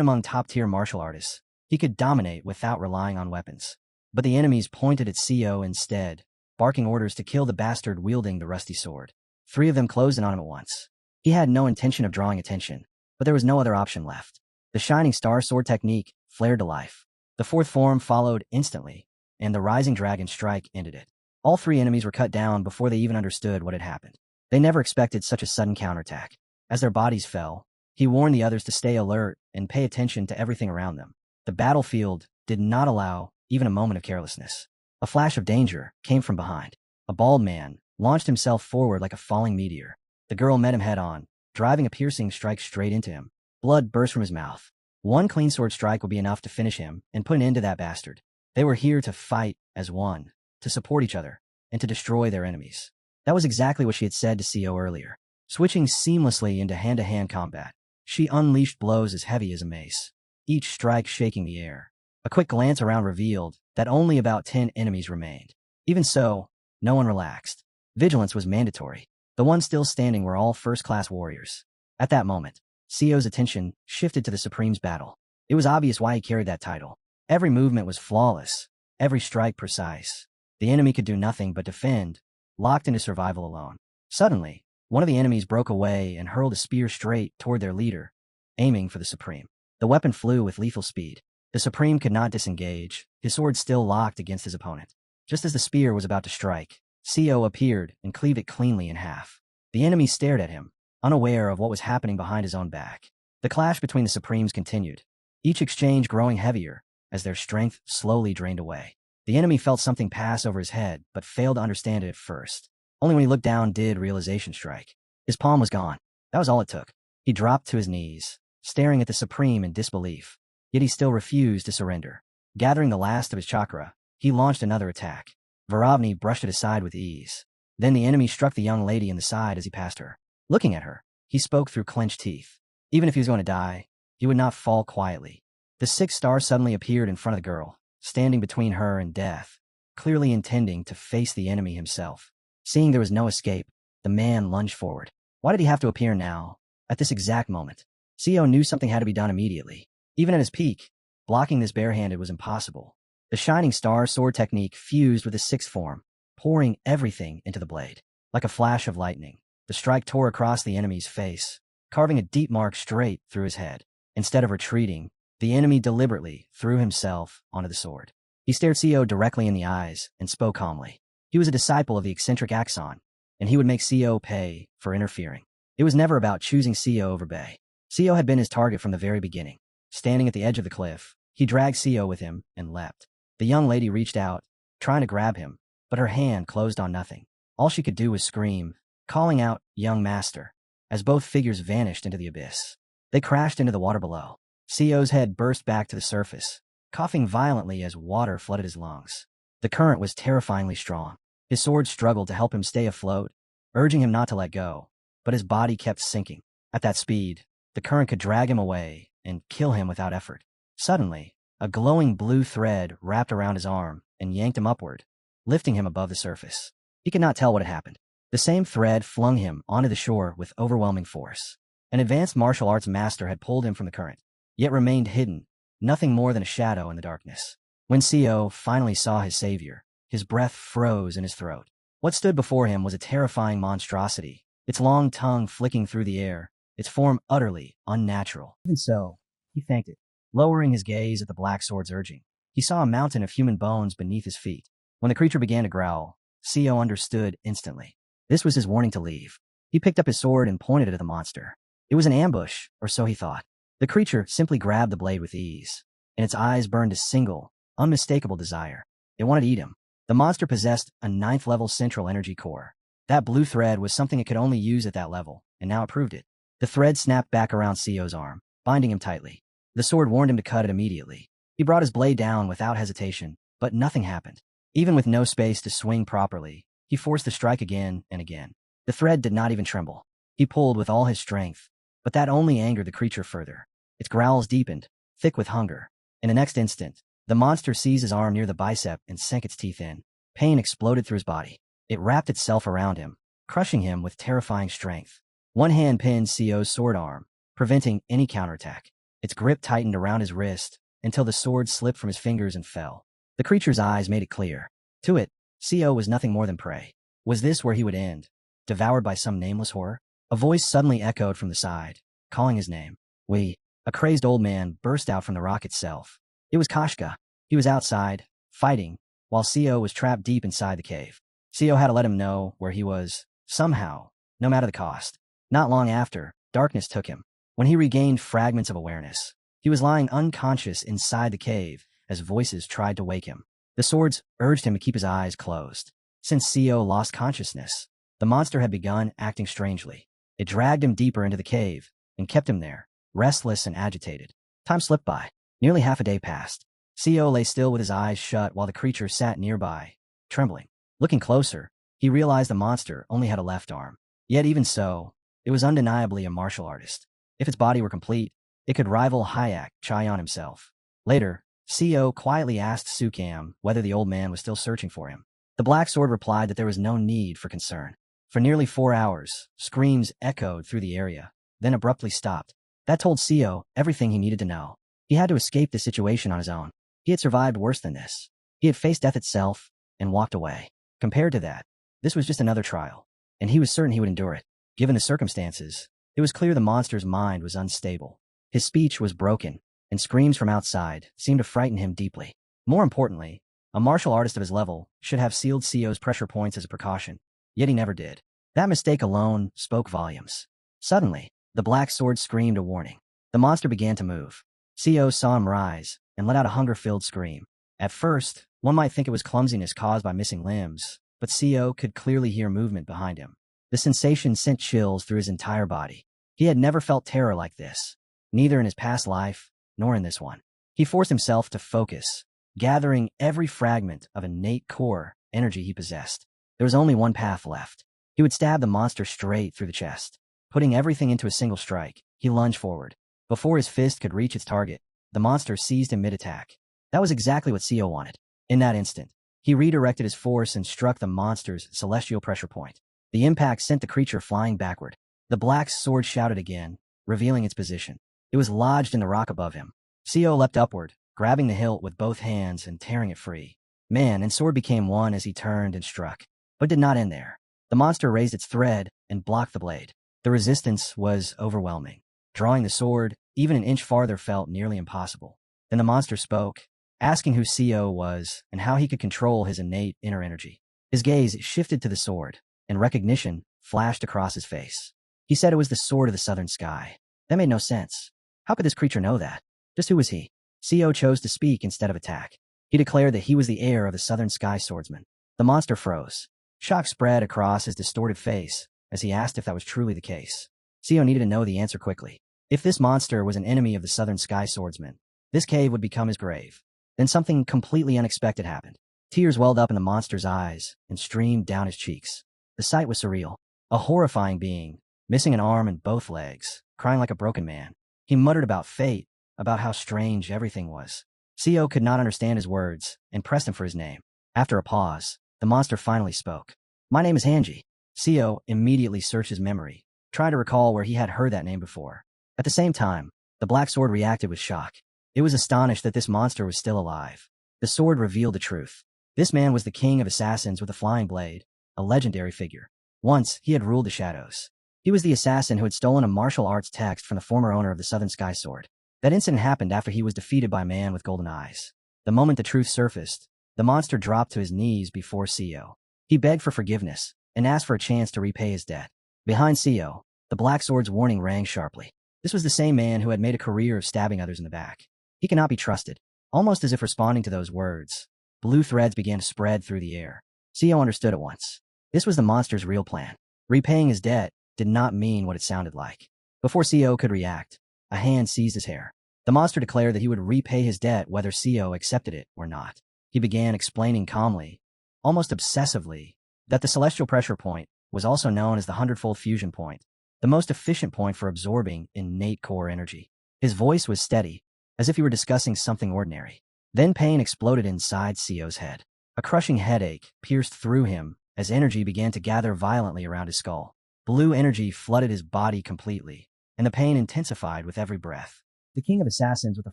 Speaker 1: among top-tier martial artists, he could dominate without relying on weapons. But the enemies pointed at Co instead, barking orders to kill the bastard wielding the rusty sword. 3 of them closed in on him at once. He had no intention of drawing attention, but there was no other option left. The Shining Star sword technique flared to life. The fourth form followed instantly, and the Rising Dragon strike ended it. All 3 enemies were cut down before they even understood what had happened. They never expected such a sudden counterattack. As their bodies fell, he warned the others to stay alert and pay attention to everything around them. The battlefield did not allow even a moment of carelessness. A flash of danger came from behind. A bald man launched himself forward like a falling meteor. The girl met him head-on, driving a piercing strike straight into him. Blood burst from his mouth. One clean sword strike would be enough to finish him and put an end to that bastard. They were here to fight as one, to support each other, and to destroy their enemies. That was exactly what she had said to Co earlier. Switching seamlessly into hand-to-hand combat, she unleashed blows as heavy as a mace, each strike shaking the air. A quick glance around revealed that only about 10 enemies remained. Even so, no one relaxed. Vigilance was mandatory. The ones still standing were all first-class warriors. At that moment, Co's attention shifted to the Supreme's battle. It was obvious why he carried that title. Every movement was flawless, every strike precise. The enemy could do nothing but defend, locked into survival alone. Suddenly, one of the enemies broke away and hurled a spear straight toward their leader, aiming for the Supreme. The weapon flew with lethal speed. The Supreme could not disengage, his sword still locked against his opponent. Just as the spear was about to strike, Co appeared and cleaved it cleanly in half. The enemy stared at him, unaware of what was happening behind his own back. The clash between the Supremes continued, each exchange growing heavier as their strength slowly drained away. The enemy felt something pass over his head, but failed to understand it at first. Only when he looked down did realization strike. His palm was gone. That was all it took. He dropped to his knees, staring at the Supreme in disbelief. Yet he still refused to surrender. Gathering the last of his chakra, he launched another attack. Varavni brushed it aside with ease. Then the enemy struck the young lady in the side as he passed her. Looking at her, he spoke through clenched teeth. Even if he was going to die, he would not fall quietly. The sixth star suddenly appeared in front of the girl, standing between her and death, clearly intending to face the enemy himself. Seeing there was no escape, the man lunged forward. Why did he have to appear now, at this exact moment? Co knew something had to be done immediately. Even at his peak, blocking this barehanded was impossible. The shining star sword technique fused with the sixth form, pouring everything into the blade. Like a flash of lightning, the strike tore across the enemy's face, carving a deep mark straight through his head. Instead of retreating, the enemy deliberately threw himself onto the sword. He stared Co directly in the eyes and spoke calmly. He was a disciple of the eccentric Axon, and he would make Co pay for interfering. It was never about choosing Co over Bei. Co had been his target from the very beginning. Standing at the edge of the cliff, he dragged Co with him and leapt. The young lady reached out, trying to grab him, but her hand closed on nothing. All she could do was scream, calling out, "Young master," as both figures vanished into the abyss. They crashed into the water below. Co's head burst back to the surface, coughing violently as water flooded his lungs. The current was terrifyingly strong. His sword struggled to help him stay afloat, urging him not to let go, but his body kept sinking. At that speed, the current could drag him away and kill him without effort. Suddenly, a glowing blue thread wrapped around his arm and yanked him upward, lifting him above the surface. He could not tell what had happened. The same thread flung him onto the shore with overwhelming force. An advanced martial arts master had pulled him from the current, yet remained hidden, nothing more than a shadow in the darkness. When Co finally saw his savior, his breath froze in his throat. What stood before him was a terrifying monstrosity, its long tongue flicking through the air, its form utterly unnatural. Even so, he thanked it. Lowering his gaze at the black sword's urging, he saw a mountain of human bones beneath his feet. When the creature began to growl, Co understood instantly. This was his warning to leave. He picked up his sword and pointed it at the monster. It was an ambush, or so he thought. The creature simply grabbed the blade with ease, and its eyes burned a single, unmistakable desire. It wanted to eat him. The monster possessed a 9th-level central energy core. That blue thread was something it could only use at that level, and now it proved it. The thread snapped back around Co's arm, binding him tightly. The sword warned him to cut it immediately. He brought his blade down without hesitation, but nothing happened. Even with no space to swing properly, he forced the strike again and again. The thread did not even tremble. He pulled with all his strength, but that only angered the creature further. Its growls deepened, thick with hunger. In the next instant, the monster seized his arm near the bicep and sank its teeth in. Pain exploded through his body. It wrapped itself around him, crushing him with terrifying strength. One hand pinned Co's sword arm, preventing any counterattack. Its grip tightened around his wrist until the sword slipped from his fingers and fell. The creature's eyes made it clear. To it, Co was nothing more than prey. Was this where he would end, devoured by some nameless horror? A voice suddenly echoed from the side, calling his name. A crazed old man burst out from the rock itself. It was Kashka. He was outside, fighting, while Co was trapped deep inside the cave. Co had to let him know where he was, somehow, no matter the cost. Not long after, darkness took him. When he regained fragments of awareness, he was lying unconscious inside the cave as voices tried to wake him. The swords urged him to keep his eyes closed. Since Co lost consciousness, the monster had begun acting strangely. It dragged him deeper into the cave and kept him there, restless and agitated. Time slipped by. Nearly half a day passed. Co lay still with his eyes shut while the creature sat nearby, trembling. Looking closer, he realized the monster only had a left arm. Yet even so, it was undeniably a martial artist. If its body were complete, it could rival Hayek Chayon himself. Later, Co quietly asked Sukam whether the old man was still searching for him. The Black Sword replied that there was no need for concern. For nearly 4 hours, screams echoed through the area, then abruptly stopped. That told Co everything he needed to know. He had to escape the situation on his own. He had survived worse than this. He had faced death itself and walked away. Compared to that, this was just another trial, and he was certain he would endure it. Given the circumstances, it was clear the monster's mind was unstable. His speech was broken, and screams from outside seemed to frighten him deeply. More importantly, a martial artist of his level should have sealed Co's pressure points as a precaution, yet he never did. That mistake alone spoke volumes. Suddenly, the Black Sword screamed a warning. The monster began to move. Co saw him rise and let out a hunger-filled scream. At first, one might think it was clumsiness caused by missing limbs, but Co could clearly hear movement behind him. The sensation sent chills through his entire body. He had never felt terror like this, neither in his past life nor in this one. He forced himself to focus, gathering every fragment of innate core energy he possessed. There was only one path left. He would stab the monster straight through the chest. Putting everything into a single strike, he lunged forward. Before his fist could reach its target, the monster seized him mid-attack. That was exactly what Co wanted. In that instant, he redirected his force and struck the monster's celestial pressure point. The impact sent the creature flying backward. The Black Sword shouted again, revealing its position. It was lodged in the rock above him. Co leapt upward, grabbing the hilt with both hands and tearing it free. Man and sword became one as he turned and struck. But it did not end there. The monster raised its thread and blocked the blade. The resistance was overwhelming. Drawing the sword, even an inch farther felt nearly impossible. Then the monster spoke, asking who Co was and how he could control his innate inner energy. His gaze shifted to the sword, and recognition flashed across his face. He said it was the sword of the southern sky. That made no sense. How could this creature know that? Just who was he? Co chose to speak instead of attack. He declared that he was the heir of the southern sky swordsman. The monster froze. Shock spread across his distorted face as he asked if that was truly the case. Co needed to know the answer quickly. If this monster was an enemy of the southern sky swordsman, this cave would become his grave. Then something completely unexpected happened. Tears welled up in the monster's eyes and streamed down his cheeks. The sight was surreal. A horrifying being, missing an arm and both legs, crying like a broken man. He muttered about fate, about how strange everything was. Co could not understand his words and pressed him for his name. After a pause, the monster finally spoke. My name is Hanji. Co immediately searched his memory, trying to recall where he had heard that name before. At the same time, the Black Sword reacted with shock. It was astonished that this monster was still alive. The sword revealed the truth. This man was the king of assassins with a flying blade, a legendary figure. Once, he had ruled the shadows. He was the assassin who had stolen a martial arts text from the former owner of the Southern Sky Sword. That incident happened after he was defeated by a man with golden eyes. The moment the truth surfaced, the monster dropped to his knees before Co. He begged for forgiveness and asked for a chance to repay his debt. Behind Co, the Black Sword's warning rang sharply. This was the same man who had made a career of stabbing others in the back. He cannot be trusted. Almost as if responding to those words, blue threads began to spread through the air. Co understood at once. This was the monster's real plan. Repaying his debt did not mean what it sounded like. Before Co could react, a hand seized his hair. The monster declared that he would repay his debt whether Co accepted it or not. He began explaining calmly, almost obsessively, that the celestial pressure point was also known as the hundredfold fusion point, the most efficient point for absorbing innate core energy. His voice was steady, as if he were discussing something ordinary. Then pain exploded inside Co's head. A crushing headache pierced through him as energy began to gather violently around his skull. Blue energy flooded his body completely, and the pain intensified with every breath. The king of assassins with the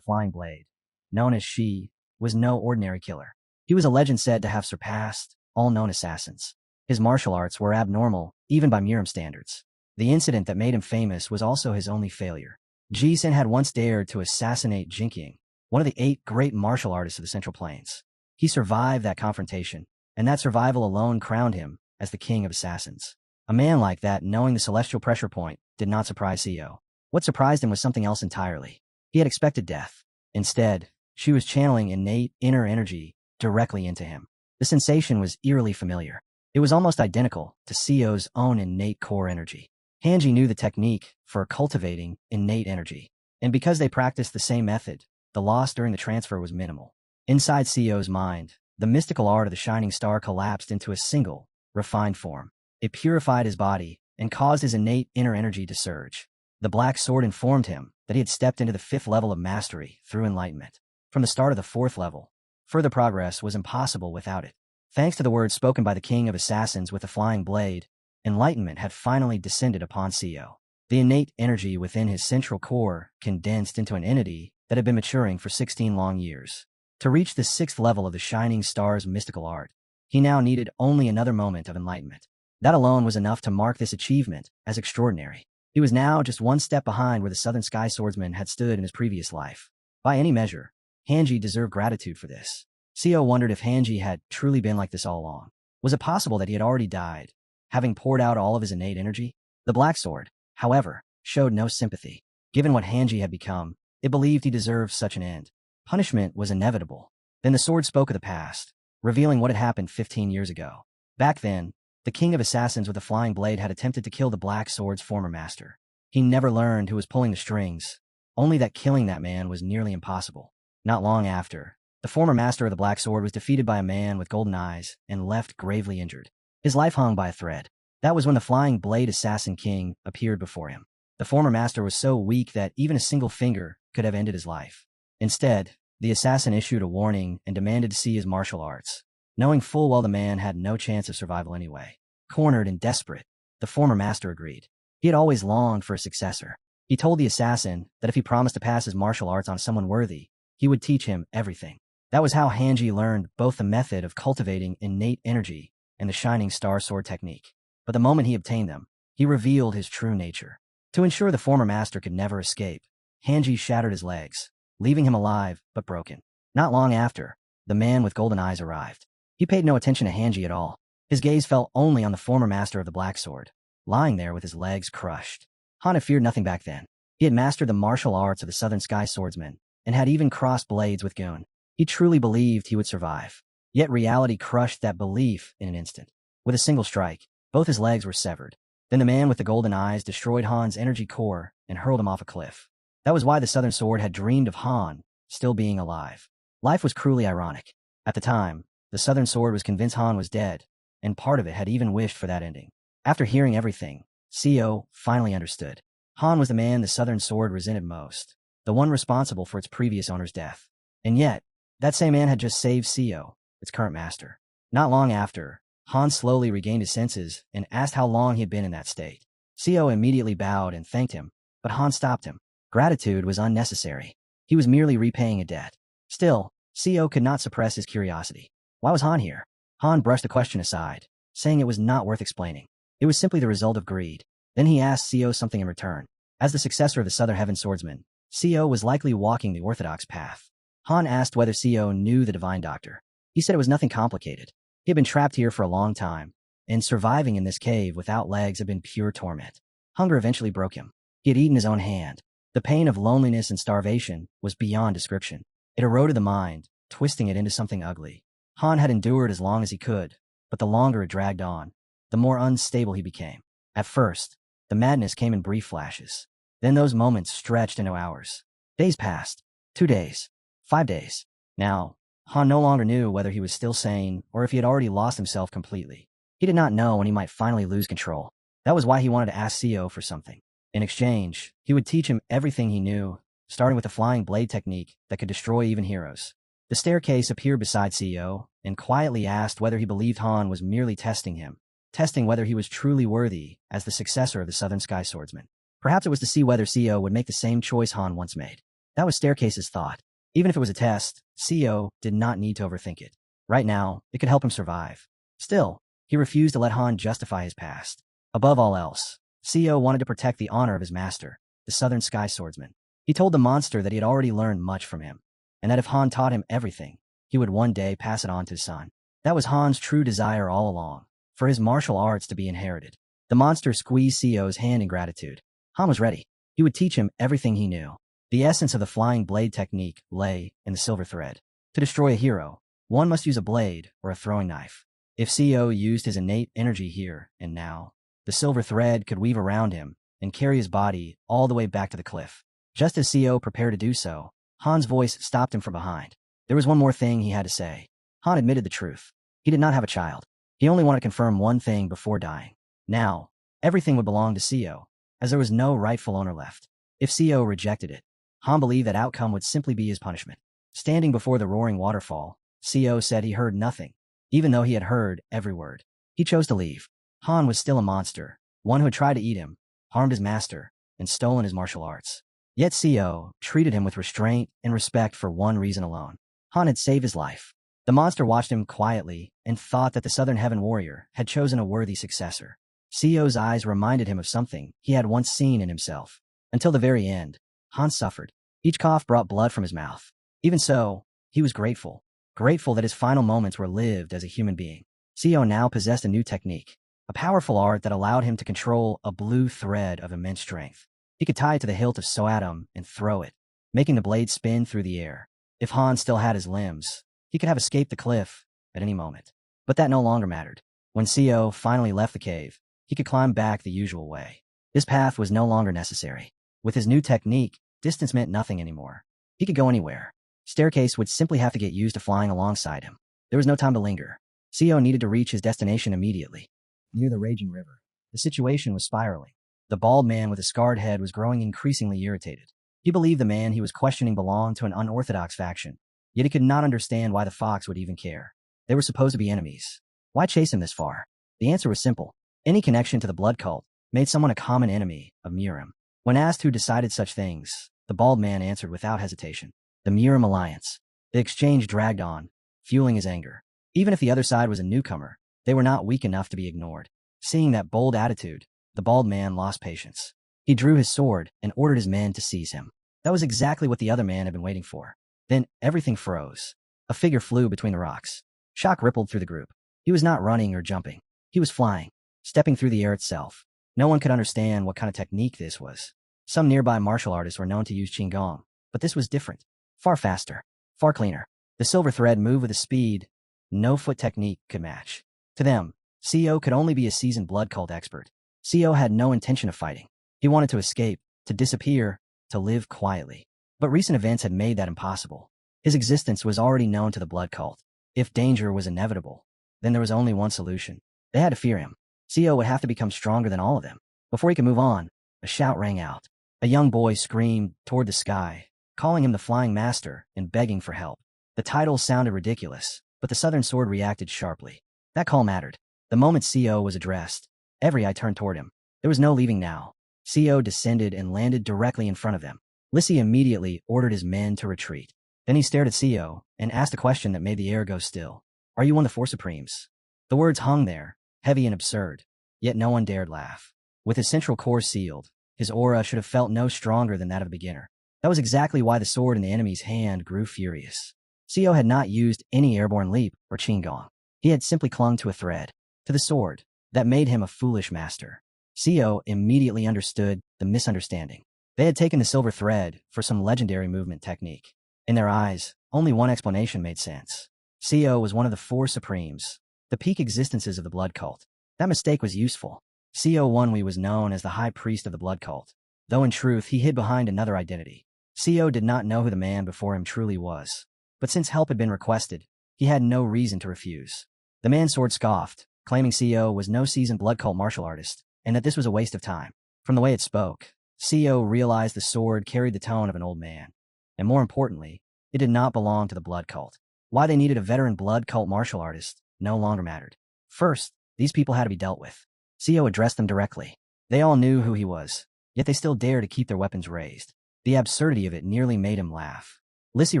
Speaker 1: flying blade, known as Shi, was no ordinary killer. He was a legend said to have surpassed all known assassins. His martial arts were abnormal, even by Miram standards. The incident that made him famous was also his only failure. Ji-sen had once dared to assassinate Jinkying, one of the 8 great martial artists of the Central Plains. He survived that confrontation, and that survival alone crowned him as the king of assassins. A man like that knowing the celestial pressure point did not surprise Co. What surprised him was something else entirely. He had expected death. Instead, she was channeling innate inner energy directly into him. The sensation was eerily familiar. It was almost identical to Co's own innate core energy. Hanji knew the technique for cultivating innate energy. And because they practiced the same method, the loss during the transfer was minimal. Inside Seo's mind, the mystical art of the shining star collapsed into a single, refined form. It purified his body and caused his innate inner energy to surge. The black sword informed him that he had stepped into the 5th level of mastery through enlightenment. From the start of the 4th level, further progress was impossible without it. Thanks to the words spoken by the king of assassins with the flying blade, enlightenment had finally descended upon Seo. The innate energy within his central core condensed into an entity that had been maturing for 16 long years. To reach the 6th level of the shining star's mystical art, he now needed only another moment of enlightenment. That alone was enough to mark this achievement as extraordinary. He was now just one step behind where the Southern Sky Swordsman had stood in his previous life. By any measure, Hanji deserved gratitude for this. Seo wondered if Hanji had truly been like this all along. Was it possible that he had already died, having poured out all of his innate energy? The Black Sword, however, showed no sympathy. Given what Hanji had become, it believed he deserved such an end. Punishment was inevitable. Then the sword spoke of the past, revealing what had happened 15 years ago. Back then, the king of assassins with the flying blade had attempted to kill the Black Sword's former master. He never learned who was pulling the strings, only that killing that man was nearly impossible. Not long after, the former master of the Black Sword was defeated by a man with golden eyes and left gravely injured. His life hung by a thread. That was when the flying blade assassin king appeared before him. The former master was so weak that even a single finger could have ended his life. Instead, the assassin issued a warning and demanded to see his martial arts, knowing full well the man had no chance of survival anyway. Cornered and desperate, the former master agreed. He had always longed for a successor. He told the assassin that if he promised to pass his martial arts on someone worthy, he would teach him everything. That was how Hanji learned both the method of cultivating innate energy and the shining star sword technique. But the moment he obtained them, he revealed his true nature. To ensure the former master could never escape, Hanji shattered his legs, leaving him alive but broken. Not long after, the man with golden eyes arrived. He paid no attention to Hanji at all. His gaze fell only on the former master of the Black Sword, lying there with his legs crushed. Han had feared nothing back then. He had mastered the martial arts of the Southern Sky Swordsman, and had even crossed blades with Goon. He truly believed he would survive. Yet reality crushed that belief in an instant. With a single strike, both his legs were severed. Then the man with the golden eyes destroyed Han's energy core and hurled him off a cliff. That was why the Southern Sword had dreamed of Han still being alive. Life was cruelly ironic. At the time, the Southern Sword was convinced Han was dead, and part of it had even wished for that ending. After hearing everything, Seo finally understood. Han was the man the Southern Sword resented most, the one responsible for its previous owner's death. And yet, that same man had just saved Seo, its current master. Not long after, Han slowly regained his senses and asked how long he had been in that state. Seo immediately bowed and thanked him, but Han stopped him. Gratitude was unnecessary. He was merely repaying a debt. Still, Seo could not suppress his curiosity. Why was Han here? Han brushed the question aside, saying it was not worth explaining. It was simply the result of greed. Then he asked Seo something in return. As the successor of the Southern Heaven Swordsman, Seo was likely walking the orthodox path. Han asked whether Seo knew the Divine Doctor. He said it was nothing complicated. He had been trapped here for a long time, and surviving in this cave without legs had been pure torment. Hunger eventually broke him. He had eaten his own hand. The pain of loneliness and starvation was beyond description. It eroded the mind, twisting it into something ugly. Han had endured as long as he could, but the longer it dragged on, the more unstable he became. At first, the madness came in brief flashes. Then those moments stretched into hours. Days passed. 2 days. 5 days. Now, Han no longer knew whether he was still sane or if he had already lost himself completely. He did not know when he might finally lose control. That was why he wanted to ask Seo for something. In exchange, he would teach him everything he knew, starting with the flying blade technique that could destroy even heroes. The staircase appeared beside Seo and quietly asked whether he believed Han was merely testing him, testing whether he was truly worthy as the successor of the Southern Sky Swordsman. Perhaps it was to see whether Seo would make the same choice Han once made. That was Staircase's thought. Even if it was a test, Seo did not need to overthink it. Right now, it could help him survive. Still, he refused to let Han justify his past. Above all else, Seo wanted to protect the honor of his master, the Southern Sky Swordsman. He told the monster that he had already learned much from him, and that if Han taught him everything, he would one day pass it on to his son. That was Han's true desire all along, for his martial arts to be inherited. The monster squeezed Seo's hand in gratitude. Han was ready. He would teach him everything he knew. The essence of the flying blade technique lay in the silver thread. To destroy a hero, one must use a blade or a throwing knife. If Seo used his innate energy here and now, the silver thread could weave around him and carry his body all the way back to the cliff. Just as Co prepared to do so, Han's voice stopped him from behind. There was one more thing he had to say. Han admitted the truth. He did not have a child. He only wanted to confirm one thing before dying. Now, everything would belong to Co, as there was no rightful owner left. If Co rejected it, Han believed that outcome would simply be his punishment. Standing before the roaring waterfall, Co said he heard nothing, even though he had heard every word. He chose to leave. Han was still a monster, one who had tried to eat him, harmed his master, and stolen his martial arts. Yet Co treated him with restraint and respect for one reason alone. Han had saved his life. The monster watched him quietly and thought that the Southern Heaven warrior had chosen a worthy successor. Co's eyes reminded him of something he had once seen in himself. Until the very end, Han suffered. Each cough brought blood from his mouth. Even so, he was grateful. Grateful that his final moments were lived as a human being. Co now possessed a new technique, a powerful art that allowed him to control a blue thread of immense strength. He could tie it to the hilt of Soatum and throw it, making the blade spin through the air. If Han still had his limbs, he could have escaped the cliff at any moment. But that no longer mattered. When Co finally left the cave, he could climb back the usual way. This path was no longer necessary. With his new technique, distance meant nothing anymore. He could go anywhere. Staircase would simply have to get used to flying alongside him. There was no time to linger. Co needed to reach his destination immediately. Near the raging river, the situation was spiraling. The bald man with a scarred head was growing increasingly irritated. He believed the man he was questioning belonged to an unorthodox faction, yet he could not understand why the fox would even care. They were supposed to be enemies. Why chase him this far? The answer was simple. Any connection to the blood cult made someone a common enemy of Mirim. When asked who decided such things, the bald man answered without hesitation. The Mirim Alliance. The exchange dragged on, fueling his anger. Even if the other side was a newcomer, they were not weak enough to be ignored. Seeing that bold attitude, the bald man lost patience. He drew his sword and ordered his men to seize him. That was exactly what the other man had been waiting for. Then everything froze. A figure flew between the rocks. Shock rippled through the group. He was not running or jumping. He was flying, stepping through the air itself. No one could understand what kind of technique this was. Some nearby martial artists were known to use Qigong, but this was different. Far faster, far cleaner. The silver thread moved with a speed no foot technique could match. To them, Co could only be a seasoned blood cult expert. Co had no intention of fighting. He wanted to escape, to disappear, to live quietly. But recent events had made that impossible. His existence was already known to the blood cult. If danger was inevitable, then there was only one solution. They had to fear him. Co would have to become stronger than all of them. Before he could move on, a shout rang out. A young boy screamed toward the sky, calling him the Flying Master and begging for help. The title sounded ridiculous, but the Southern Sword reacted sharply. That call mattered. The moment Co was addressed, every eye turned toward him. There was no leaving now. Co descended and landed directly in front of them. Lissi immediately ordered his men to retreat. Then he stared at Co and asked a question that made the air go still. Are you one of the Four Supremes? The words hung there, heavy and absurd, yet no one dared laugh. With his central core sealed, his aura should have felt no stronger than that of a beginner. That was exactly why the sword in the enemy's hand grew furious. Co had not used any airborne leap or Qigong. He had simply clung to a thread, to the sword, that made him a foolish master. Co immediately understood the misunderstanding. They had taken the silver thread for some legendary movement technique. In their eyes, only one explanation made sense. Co was one of the Four Supremes, the peak existences of the blood cult. That mistake was useful. Co Onwi was known as the high priest of the blood cult, though in truth he hid behind another identity. Co did not know who the man before him truly was. But since help had been requested, he had no reason to refuse. The man's sword scoffed, claiming Co was no seasoned blood cult martial artist, and that this was a waste of time. From the way it spoke, Co realized the sword carried the tone of an old man. And more importantly, it did not belong to the blood cult. Why they needed a veteran blood cult martial artist no longer mattered. First, these people had to be dealt with. Co addressed them directly. They all knew who he was, yet they still dared to keep their weapons raised. The absurdity of it nearly made him laugh. Lissi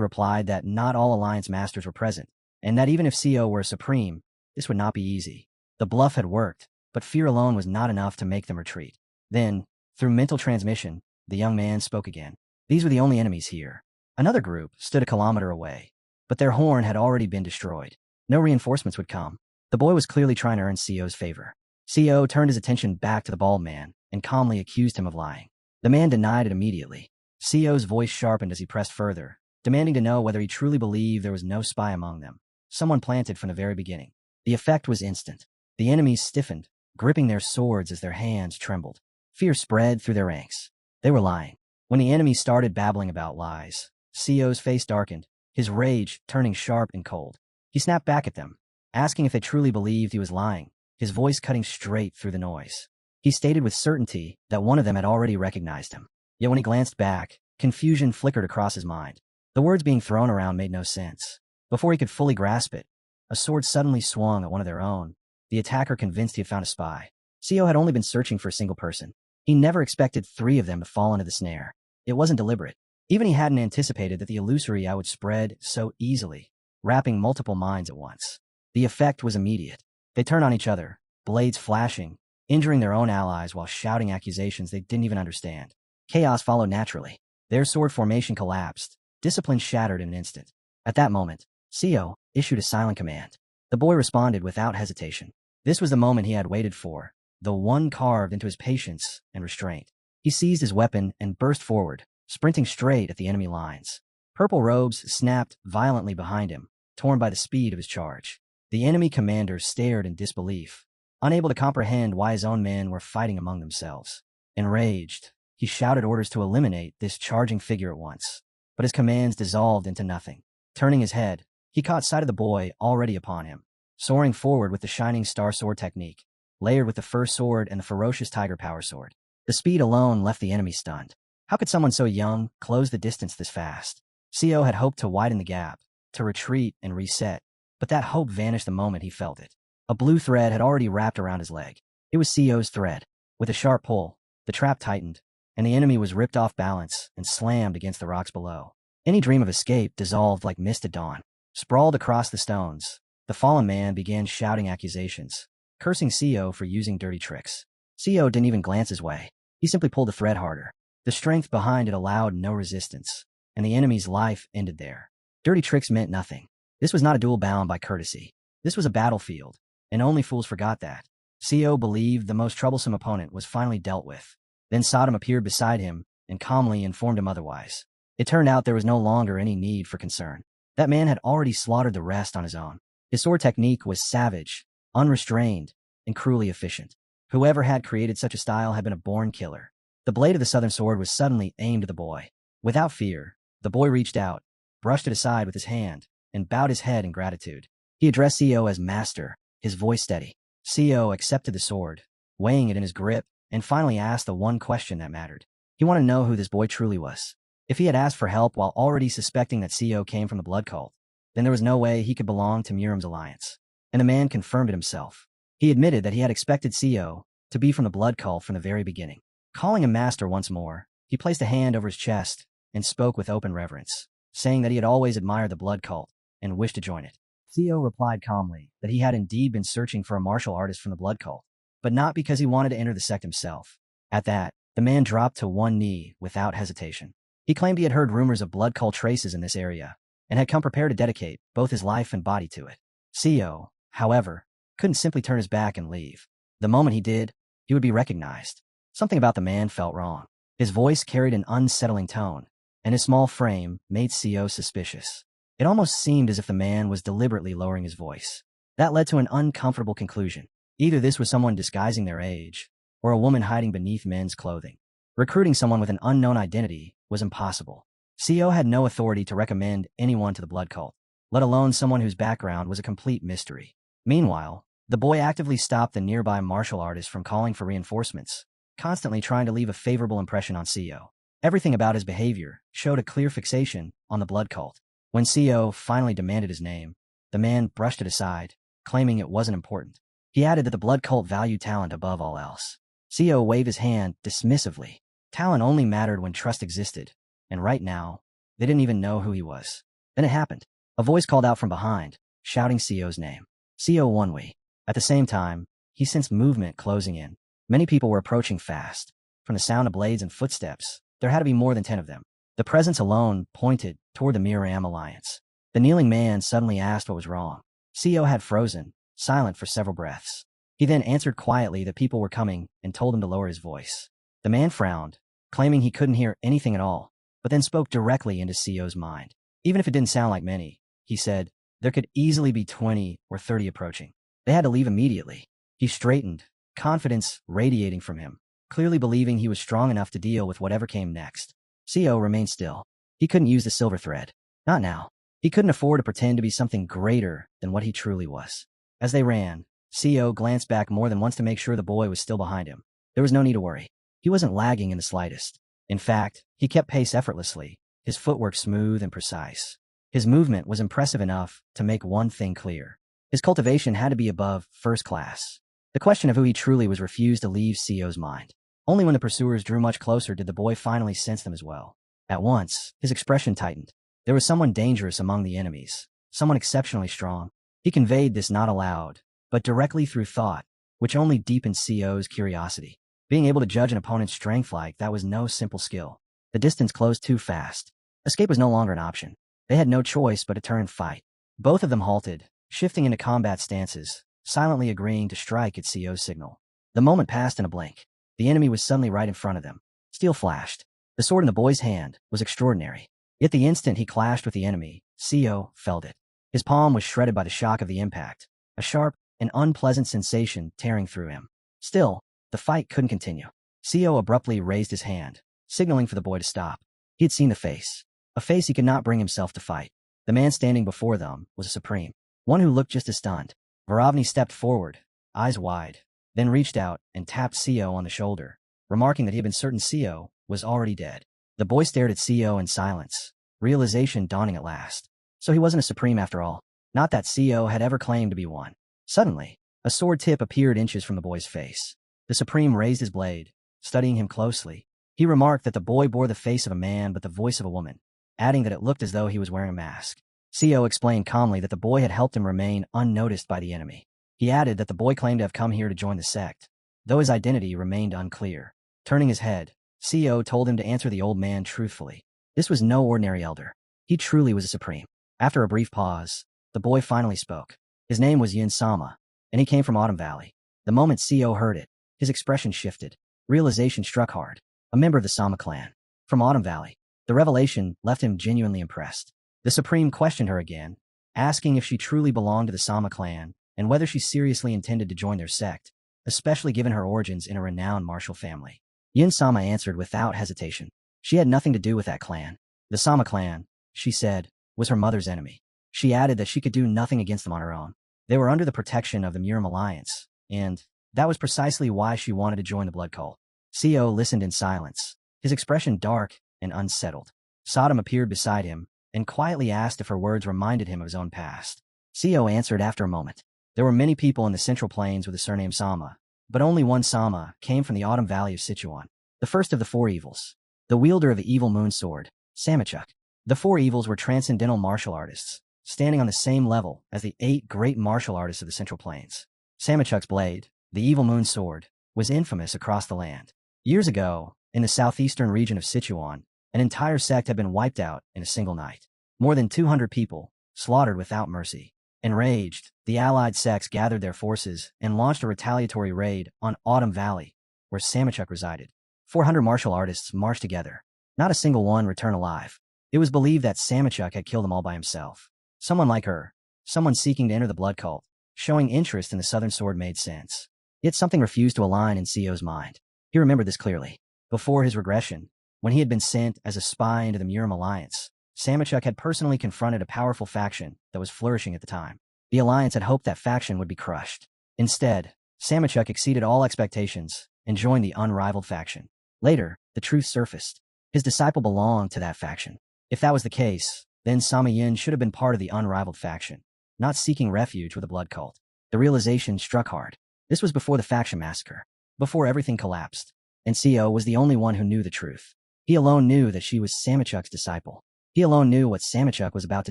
Speaker 1: replied that not all Alliance masters were present, and that even if Co were a supreme, this would not be easy. The bluff had worked, but fear alone was not enough to make them retreat. Then, through mental transmission, the young man spoke again. These were the only enemies here. Another group stood a kilometer away, but their horn had already been destroyed. No reinforcements would come. The boy was clearly trying to earn Co's favor. Co turned his attention back to the bald man and calmly accused him of lying. The man denied it immediately. Co's voice sharpened as he pressed further, demanding to know whether he truly believed there was no spy among them. Someone planted from the very beginning. The effect was instant. The enemies stiffened, gripping their swords as their hands trembled. Fear spread through their ranks. They were lying. When the enemy started babbling about lies, Seo's face darkened, his rage turning sharp and cold. He snapped back at them, asking if they truly believed he was lying, his voice cutting straight through the noise. He stated with certainty that one of them had already recognized him. Yet when he glanced back, confusion flickered across his mind. The words being thrown around made no sense. Before he could fully grasp it, a sword suddenly swung at one of their own, the attacker convinced he had found a spy. Seo had only been searching for a single person. He never expected 3 of them to fall into the snare. It wasn't deliberate. Even he hadn't anticipated that the illusory eye would spread so easily, wrapping multiple minds at once. The effect was immediate. They turned on each other, blades flashing, injuring their own allies while shouting accusations they didn't even understand. Chaos followed naturally. Their sword formation collapsed, discipline shattered in an instant. At that moment, Seo issued a silent command. The boy responded without hesitation. This was the moment he had waited for, the one carved into his patience and restraint. He seized his weapon and burst forward, sprinting straight at the enemy lines. Purple robes snapped violently behind him, torn by the speed of his charge. The enemy commander stared in disbelief, unable to comprehend why his own men were fighting among themselves. Enraged, he shouted orders to eliminate this charging figure at once, but his commands dissolved into nothing. Turning his head, he caught sight of the boy already upon him, soaring forward with the shining star sword technique, layered with the first sword and the ferocious tiger power sword. The speed alone left the enemy stunned. How could someone so young close the distance this fast? Seo had hoped to widen the gap, to retreat and reset, but that hope vanished the moment he felt it. A blue thread had already wrapped around his leg. It was Seo's thread. With a sharp pull, the trap tightened, and the enemy was ripped off balance and slammed against the rocks below. Any dream of escape dissolved like mist at dawn. Sprawled across the stones, the fallen man began shouting accusations, cursing Seo for using dirty tricks. Seo didn't even glance his way. He simply pulled the thread harder. The strength behind it allowed no resistance, and the enemy's life ended there. Dirty tricks meant nothing. This was not a duel bound by courtesy. This was a battlefield, and only fools forgot that. Seo believed the most troublesome opponent was finally dealt with. Then Sodom appeared beside him and calmly informed him otherwise. It turned out there was no longer any need for concern. That man had already slaughtered the rest on his own. His sword technique was savage, unrestrained, and cruelly efficient. Whoever had created such a style had been a born killer. The blade of the southern sword was suddenly aimed at the boy. Without fear, the boy reached out, brushed it aside with his hand, and bowed his head in gratitude. He addressed Seo as master, his voice steady. Seo accepted the sword, weighing it in his grip, and finally asked the one question that mattered. He wanted to know who this boy truly was. If he had asked for help while already suspecting that Seo came from the blood cult, then there was no way he could belong to Miram's alliance. And the man confirmed it himself. He admitted that he had expected Seo to be from the blood cult from the very beginning. Calling him master once more, he placed a hand over his chest and spoke with open reverence, saying that he had always admired the blood cult and wished to join it. Seo replied calmly that he had indeed been searching for a martial artist from the blood cult, but not because he wanted to enter the sect himself. At that, the man dropped to one knee without hesitation. He claimed he had heard rumors of blood cult traces in this area and had come prepared to dedicate both his life and body to it. Seo, however, couldn't simply turn his back and leave. The moment he did, he would be recognized. Something about the man felt wrong. His voice carried an unsettling tone, and his small frame made Seo suspicious. It almost seemed as if the man was deliberately lowering his voice. That led to an uncomfortable conclusion. Either this was someone disguising their age, or a woman hiding beneath men's clothing. Recruiting someone with an unknown identity was impossible. Seo had no authority to recommend anyone to the blood cult, let alone someone whose background was a complete mystery. Meanwhile, the boy actively stopped the nearby martial artist from calling for reinforcements, constantly trying to leave a favorable impression on Seo. Everything about his behavior showed a clear fixation on the blood cult. When Seo finally demanded his name, the man brushed it aside, claiming it wasn't important. He added that the blood cult valued talent above all else. Seo waved his hand dismissively. Talent only mattered when trust existed, and right now, they didn't even know who he was. Then it happened. A voice called out from behind, shouting Seo's name. Seo Wonwei. At the same time, he sensed movement closing in. Many people were approaching fast. From the sound of blades and footsteps, there had to be more than 10 of them. The presence alone pointed toward the Miram alliance. The kneeling man suddenly asked what was wrong. Seo had frozen, silent for several breaths. He then answered quietly that people were coming and told him to lower his voice. The man frowned, claiming he couldn't hear anything at all, but then spoke directly into Seo's mind. Even if it didn't sound like many, he said, there could easily be 20 or 30 approaching. They had to leave immediately. He straightened, confidence radiating from him, clearly believing he was strong enough to deal with whatever came next. Co remained still. He couldn't use the silver thread. Not now. He couldn't afford to pretend to be something greater than what he truly was. As they ran, Co glanced back more than once to make sure the boy was still behind him. There was no need to worry. He wasn't lagging in the slightest. In fact, he kept pace effortlessly, his footwork smooth and precise. His movement was impressive enough to make one thing clear. His cultivation had to be above first class. The question of who he truly was refused to leave Co's mind. Only when the pursuers drew much closer did the boy finally sense them as well. At once, his expression tightened. There was someone dangerous among the enemies, someone exceptionally strong. He conveyed this not aloud, but directly through thought, which only deepened Co's curiosity. Being able to judge an opponent's strength like that was no simple skill. The distance closed too fast. Escape was no longer an option. They had no choice but to turn and fight. Both of them halted, shifting into combat stances, silently agreeing to strike at Co's signal. The moment passed in a blink. The enemy was suddenly right in front of them. Steel flashed. The sword in the boy's hand was extraordinary. Yet the instant he clashed with the enemy, Co felt it. His palm was shredded by the shock of the impact, a sharp and unpleasant sensation tearing through him. Still, the fight couldn't continue. Co abruptly raised his hand, signaling for the boy to stop. He had seen the face, a face he could not bring himself to fight. The man standing before them was a supreme, one who looked just as stunned. Varavni stepped forward, eyes wide, then reached out and tapped Co on the shoulder, remarking that he had been certain Co was already dead. The boy stared at Co in silence, realization dawning at last. So he wasn't a supreme after all. Not that Co had ever claimed to be one. Suddenly, a sword tip appeared inches from the boy's face. The supreme raised his blade, studying him closely. He remarked that the boy bore the face of a man but the voice of a woman, adding that it looked as though he was wearing a mask. Co explained calmly that the boy had helped him remain unnoticed by the enemy. He added that the boy claimed to have come here to join the sect, though his identity remained unclear. Turning his head, Co told him to answer the old man truthfully. This was no ordinary elder. He truly was a supreme. After a brief pause, the boy finally spoke. His name was Yin Sama, and he came from Autumn Valley. The moment Co heard it, his expression shifted. Realization struck hard. A member of the Sama clan. From Autumn Valley. The revelation left him genuinely impressed. The Supreme questioned her again, asking if she truly belonged to the Sama clan and whether she seriously intended to join their sect, especially given her origins in a renowned martial family. Yin Sama answered without hesitation. She had nothing to do with that clan. The Sama clan, she said, was her mother's enemy. She added that she could do nothing against them on her own. They were under the protection of the Murim Alliance, and that was precisely why she wanted to join the blood cult. Co listened in silence, his expression dark and unsettled. Sodom appeared beside him and quietly asked if her words reminded him of his own past. Co answered after a moment. There were many people in the Central Plains with the surname Sama, but only one Sama came from the Autumn Valley of Sichuan, the first of the four evils, the wielder of the evil moon sword, Samachuk. The four evils were transcendental martial artists, standing on the same level as the 8 great martial artists of the Central Plains. Samachuk's blade, the evil moon sword, was infamous across the land. Years ago, in the southeastern region of Sichuan, an entire sect had been wiped out in a single night. More than 200 people, slaughtered without mercy. Enraged, the allied sects gathered their forces and launched a retaliatory raid on Autumn Valley, where Samachuk resided. 400 martial artists marched together. Not a single one returned alive. It was believed that Samachuk had killed them all by himself. Someone like her, someone seeking to enter the blood cult, showing interest in the Southern Sword made sense. Yet something refused to align in Co's mind. He remembered this clearly. Before his regression, when he had been sent as a spy into the Murim Alliance, Samachuk had personally confronted a powerful faction that was flourishing at the time. The Alliance had hoped that faction would be crushed. Instead, Samachuk exceeded all expectations and joined the unrivaled faction. Later, the truth surfaced. His disciple belonged to that faction. If that was the case, then Sama Yin should have been part of the unrivaled faction, not seeking refuge with a blood cult. The realization struck hard. This was before the faction massacre, before everything collapsed, and Co was the only one who knew the truth. He alone knew that she was Samachuk's disciple. He alone knew what Samachuk was about to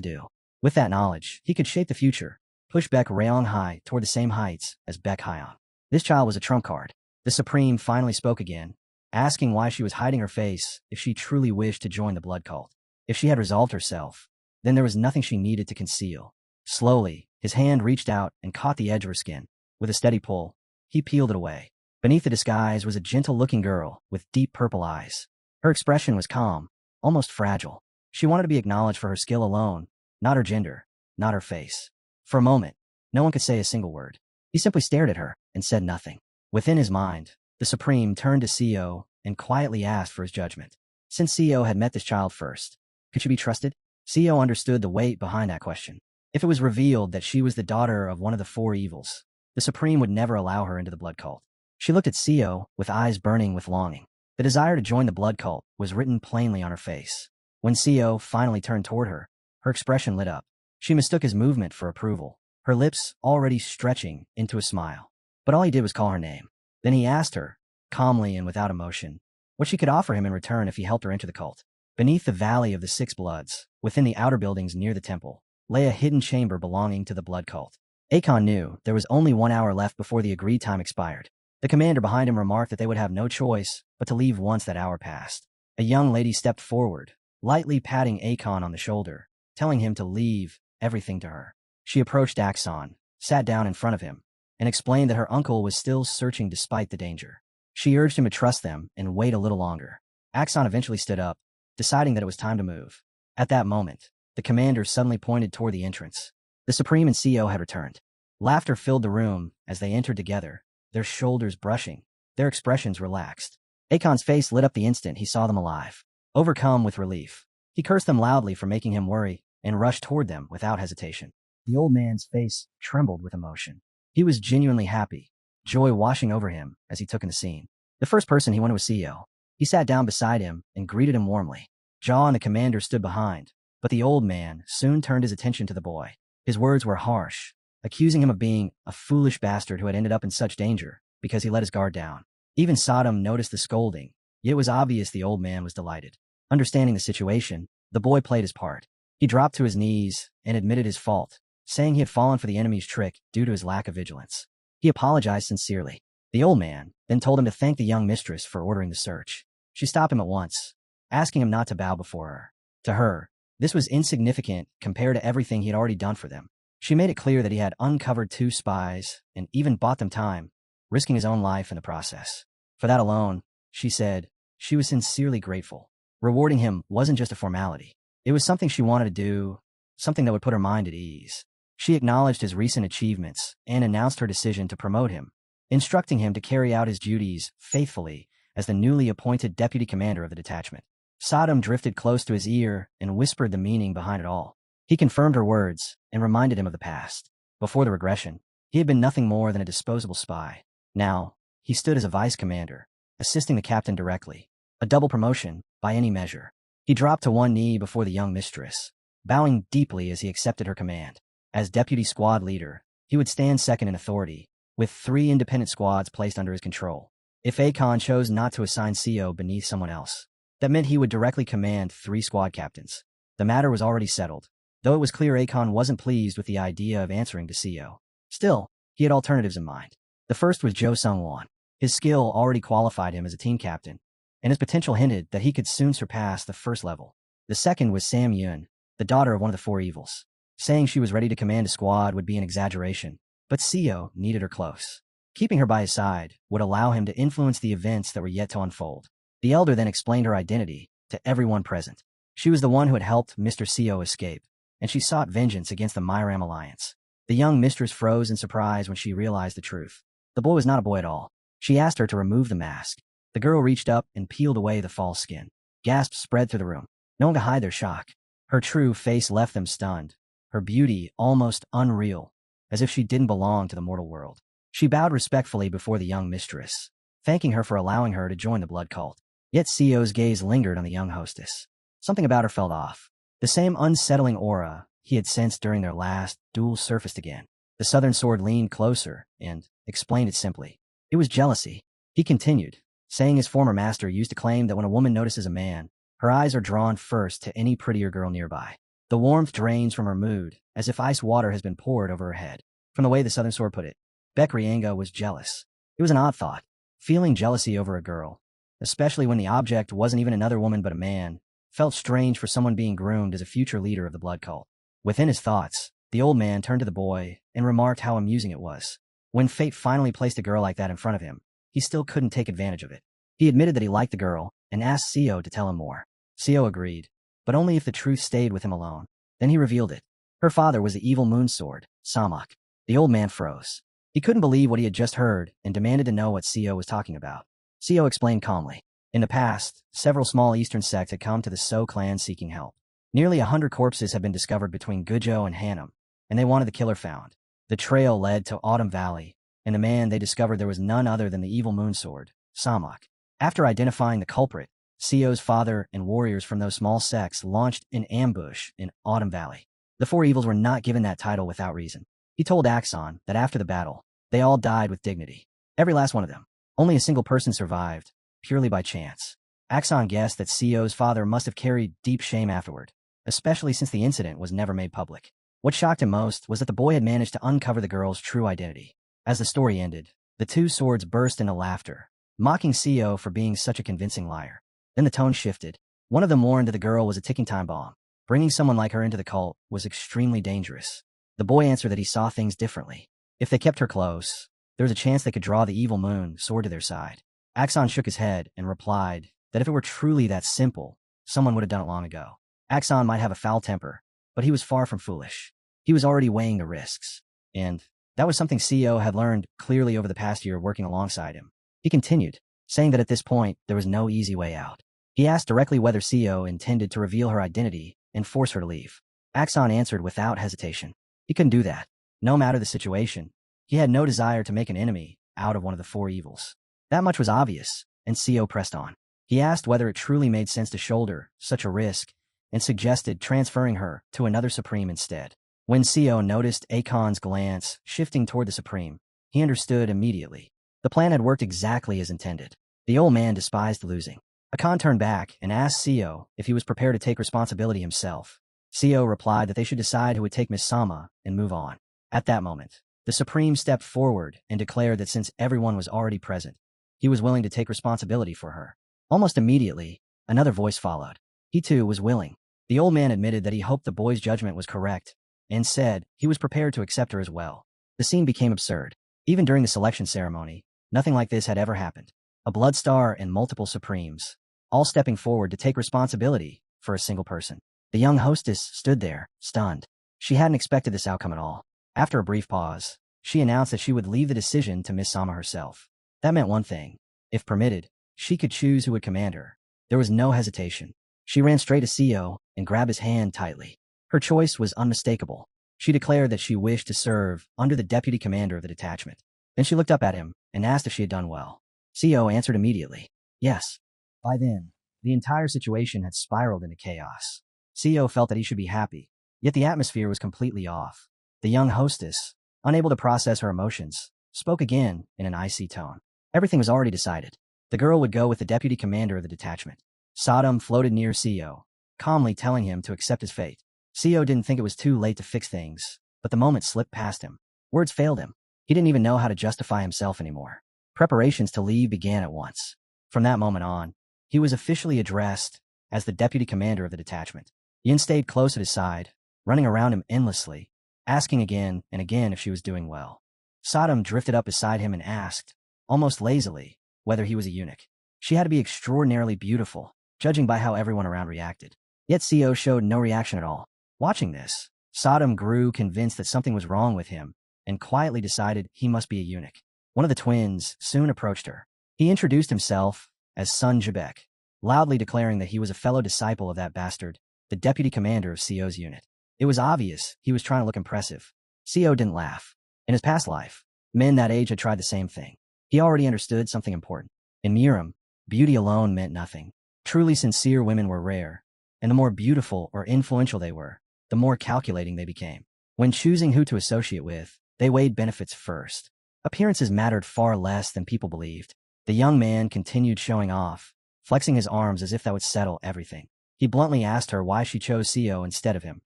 Speaker 1: do. With that knowledge, he could shape the future, push Baek Rayong Hai toward the same heights as Baek Hyeon. This child was a trump card. The Supreme finally spoke again, asking why she was hiding her face if she truly wished to join the blood cult. If she had resolved herself, then there was nothing she needed to conceal. Slowly, his hand reached out and caught the edge of her skin. With a steady pull, he peeled it away. Beneath the disguise was a gentle-looking girl with deep purple eyes. Her expression was calm, almost fragile. She wanted to be acknowledged for her skill alone, not her gender, not her face. For a moment, no one could say a single word. He simply stared at her and said nothing. Within his mind, the Supreme turned to Co and quietly asked for his judgment. Since CEO had met this child first, could she be trusted? CEO understood the weight behind that question. If it was revealed that she was the daughter of one of the four evils, the Supreme would never allow her into the blood cult. She looked at CEO with eyes burning with longing. The desire to join the blood cult was written plainly on her face. When CEO finally turned toward her, her expression lit up. She mistook his movement for approval, her lips already stretching into a smile. But all he did was call her name. Then he asked her, calmly and without emotion, what she could offer him in return if he helped her enter the cult. Beneath the Valley of the Six Bloods, within the outer buildings near the temple, lay a hidden chamber belonging to the blood cult. Akon knew there was only 1 hour left before the agreed time expired. The commander behind him remarked that they would have no choice but to leave once that hour passed. A young lady stepped forward, lightly patting Akon on the shoulder, telling him to leave everything to her. She approached Axon, sat down in front of him, and explained that her uncle was still searching despite the danger. She urged him to trust them and wait a little longer. Axon eventually stood up, deciding that it was time to move. At that moment, the commander suddenly pointed toward the entrance. The Supreme and CEO had returned. Laughter filled the room as they entered together, their shoulders brushing, their expressions relaxed. Akon's face lit up the instant he saw them alive. Overcome with relief, he cursed them loudly for making him worry and rushed toward them without hesitation. The old man's face trembled with emotion. He was genuinely happy, joy washing over him as he took in the scene. The first person he went was CEO. He sat down beside him and greeted him warmly. Jaw and the commander stood behind, but the old man soon turned his attention to the boy. His words were harsh, accusing him of being a foolish bastard who had ended up in such danger because he let his guard down. Even Sodom noticed the scolding, yet it was obvious the old man was delighted. Understanding the situation, the boy played his part. He dropped to his knees and admitted his fault, saying he had fallen for the enemy's trick due to his lack of vigilance. He apologized sincerely. The old man then told him to thank the young mistress for ordering the search. She stopped him at once, asking him not to bow before her. To her, this was insignificant compared to everything he had already done for them. She made it clear that he had uncovered 2 spies and even bought them time, risking his own life in the process. For that alone, she said, she was sincerely grateful. Rewarding him wasn't just a formality. It was something she wanted to do, something that would put her mind at ease. She acknowledged his recent achievements and announced her decision to promote him, instructing him to carry out his duties faithfully as the newly appointed deputy commander of the detachment. Sodom drifted close to his ear and whispered the meaning behind it all. He confirmed her words and reminded him of the past. Before the regression, he had been nothing more than a disposable spy. Now, he stood as a vice commander, assisting the captain directly. A double promotion, by any measure. He dropped to one knee before the young mistress, bowing deeply as he accepted her command. As deputy squad leader, he would stand second in authority, with 3 independent squads placed under his control. If Akon chose not to assign CO beneath someone else, that meant he would directly command 3 squad captains. The matter was already settled, though it was clear Akon wasn't pleased with the idea of answering to CO. Still, he had alternatives in mind. The first was Jo Sung-won. His skill already qualified him as a team captain, and his potential hinted that he could soon surpass the first level. The second was Sam Yun, the daughter of one of the 4 evils. Saying she was ready to command a squad would be an exaggeration, but CO needed her close. Keeping her by his side would allow him to influence the events that were yet to unfold. The elder then explained her identity to everyone present. She was the one who had helped Mr. CO escape, and she sought vengeance against the Myram Alliance. The young mistress froze in surprise when she realized the truth. The boy was not a boy at all. She asked her to remove the mask. The girl reached up and peeled away the false skin. Gasps spread through the room. No one could hide their shock. Her true face left them stunned, her beauty almost unreal, as if she didn't belong to the mortal world. She bowed respectfully before the young mistress, thanking her for allowing her to join the blood cult. Yet CO's gaze lingered on the young hostess. Something about her felt off. The same unsettling aura he had sensed during their last duel surfaced again. The southern sword leaned closer and explained it simply. It was jealousy. He continued, saying his former master used to claim that when a woman notices a man, her eyes are drawn first to any prettier girl nearby. The warmth drains from her mood, as if ice water has been poured over her head. From the way the southern sword put it, Beck Rienga was jealous. It was an odd thought, feeling jealousy over a girl, especially when the object wasn't even another woman but a man, felt strange for someone being groomed as a future leader of the blood cult. Within his thoughts, the old man turned to the boy and remarked how amusing it was. When fate finally placed a girl like that in front of him, he still couldn't take advantage of it. He admitted that he liked the girl and asked CO to tell him more. CO agreed, but only if the truth stayed with him alone. Then he revealed it. Her father was the evil moon sword, Samak. The old man froze. He couldn't believe what he had just heard and demanded to know what CO was talking about. CO explained calmly. In the past, several small eastern sects had come to the So clan seeking help. Nearly 100 corpses had been discovered between Gujo and Hanam, and they wanted the killer found. The trail led to Autumn Valley, and the man they discovered there was none other than the evil moon sword, Samak. After identifying the culprit, Seo's father and warriors from those small sects launched an ambush in Autumn Valley. The four evils were not given that title without reason. He told Axon that after the battle, they all died with dignity. Every last one of them. Only a single person survived, purely by chance. Axon guessed that Seo's father must have carried deep shame afterward, especially since the incident was never made public. What shocked him most was that the boy had managed to uncover the girl's true identity. As the story ended, the two swords burst into laughter, mocking Seo for being such a convincing liar. Then the tone shifted. One of them warned that the girl was a ticking time bomb. Bringing someone like her into the cult was extremely dangerous. The boy answered that he saw things differently. If they kept her close, there was a chance they could draw the evil moon sword to their side. Axon shook his head and replied that if it were truly that simple, someone would have done it long ago. Axon might have a foul temper, but he was far from foolish. He was already weighing the risks. And that was something Seo had learned clearly over the past year working alongside him. He continued, saying that at this point, there was no easy way out. He asked directly whether Seo intended to reveal her identity and force her to leave. Axon answered without hesitation. He couldn't do that. No matter the situation, he had no desire to make an enemy out of one of the four evils. That much was obvious, and Seo pressed on. He asked whether it truly made sense to shoulder such a risk and suggested transferring her to another Supreme instead. When Seo noticed Akon's glance shifting toward the Supreme, he understood immediately. The plan had worked exactly as intended. The old man despised losing. Akon turned back and asked Seo if he was prepared to take responsibility himself. Seo replied that they should decide who would take Miss Sama and move on. At that moment, the Supreme stepped forward and declared that since everyone was already present, he was willing to take responsibility for her. Almost immediately, another voice followed. He too was willing. The old man admitted that he hoped the boy's judgment was correct and said he was prepared to accept her as well. The scene became absurd. Even during the selection ceremony, nothing like this had ever happened. A blood star and multiple Supremes, all stepping forward to take responsibility for a single person. The young hostess stood there, stunned. She hadn't expected this outcome at all. After a brief pause, she announced that she would leave the decision to Miss Sama herself. That meant one thing. If permitted, she could choose who would command her. There was no hesitation. She ran straight to Seo and grabbed his hand tightly. Her choice was unmistakable. She declared that she wished to serve under the deputy commander of the detachment. Then she looked up at him and asked if she had done well. Seo answered immediately, yes. By then, the entire situation had spiraled into chaos. Seo felt that he should be happy, yet the atmosphere was completely off. The young hostess, unable to process her emotions, spoke again in an icy tone. Everything was already decided. The girl would go with the deputy commander of the detachment. Sodom floated near Seo, calmly telling him to accept his fate. Seo didn't think it was too late to fix things, but the moment slipped past him. Words failed him. He didn't even know how to justify himself anymore. Preparations to leave began at once. From that moment on, he was officially addressed as the deputy commander of the detachment. Yin stayed close at his side, running around him endlessly, asking again and again if she was doing well. Sodom drifted up beside him and asked, almost lazily, whether he was a eunuch. She had to be extraordinarily beautiful, judging by how everyone around reacted. Yet Seo showed no reaction at all. Watching this, Sodom grew convinced that something was wrong with him and quietly decided he must be a eunuch. One of the twins soon approached her. He introduced himself as Sun Jabek, loudly declaring that he was a fellow disciple of that bastard, the deputy commander of Seo's unit. It was obvious he was trying to look impressive. Seo didn't laugh. In his past life, men that age had tried the same thing. He already understood something important. In Miram, beauty alone meant nothing. Truly sincere women were rare, and the more beautiful or influential they were, the more calculating they became. When choosing who to associate with, they weighed benefits first. Appearances mattered far less than people believed. The young man continued showing off, flexing his arms as if that would settle everything. He bluntly asked her why she chose Seo instead of him,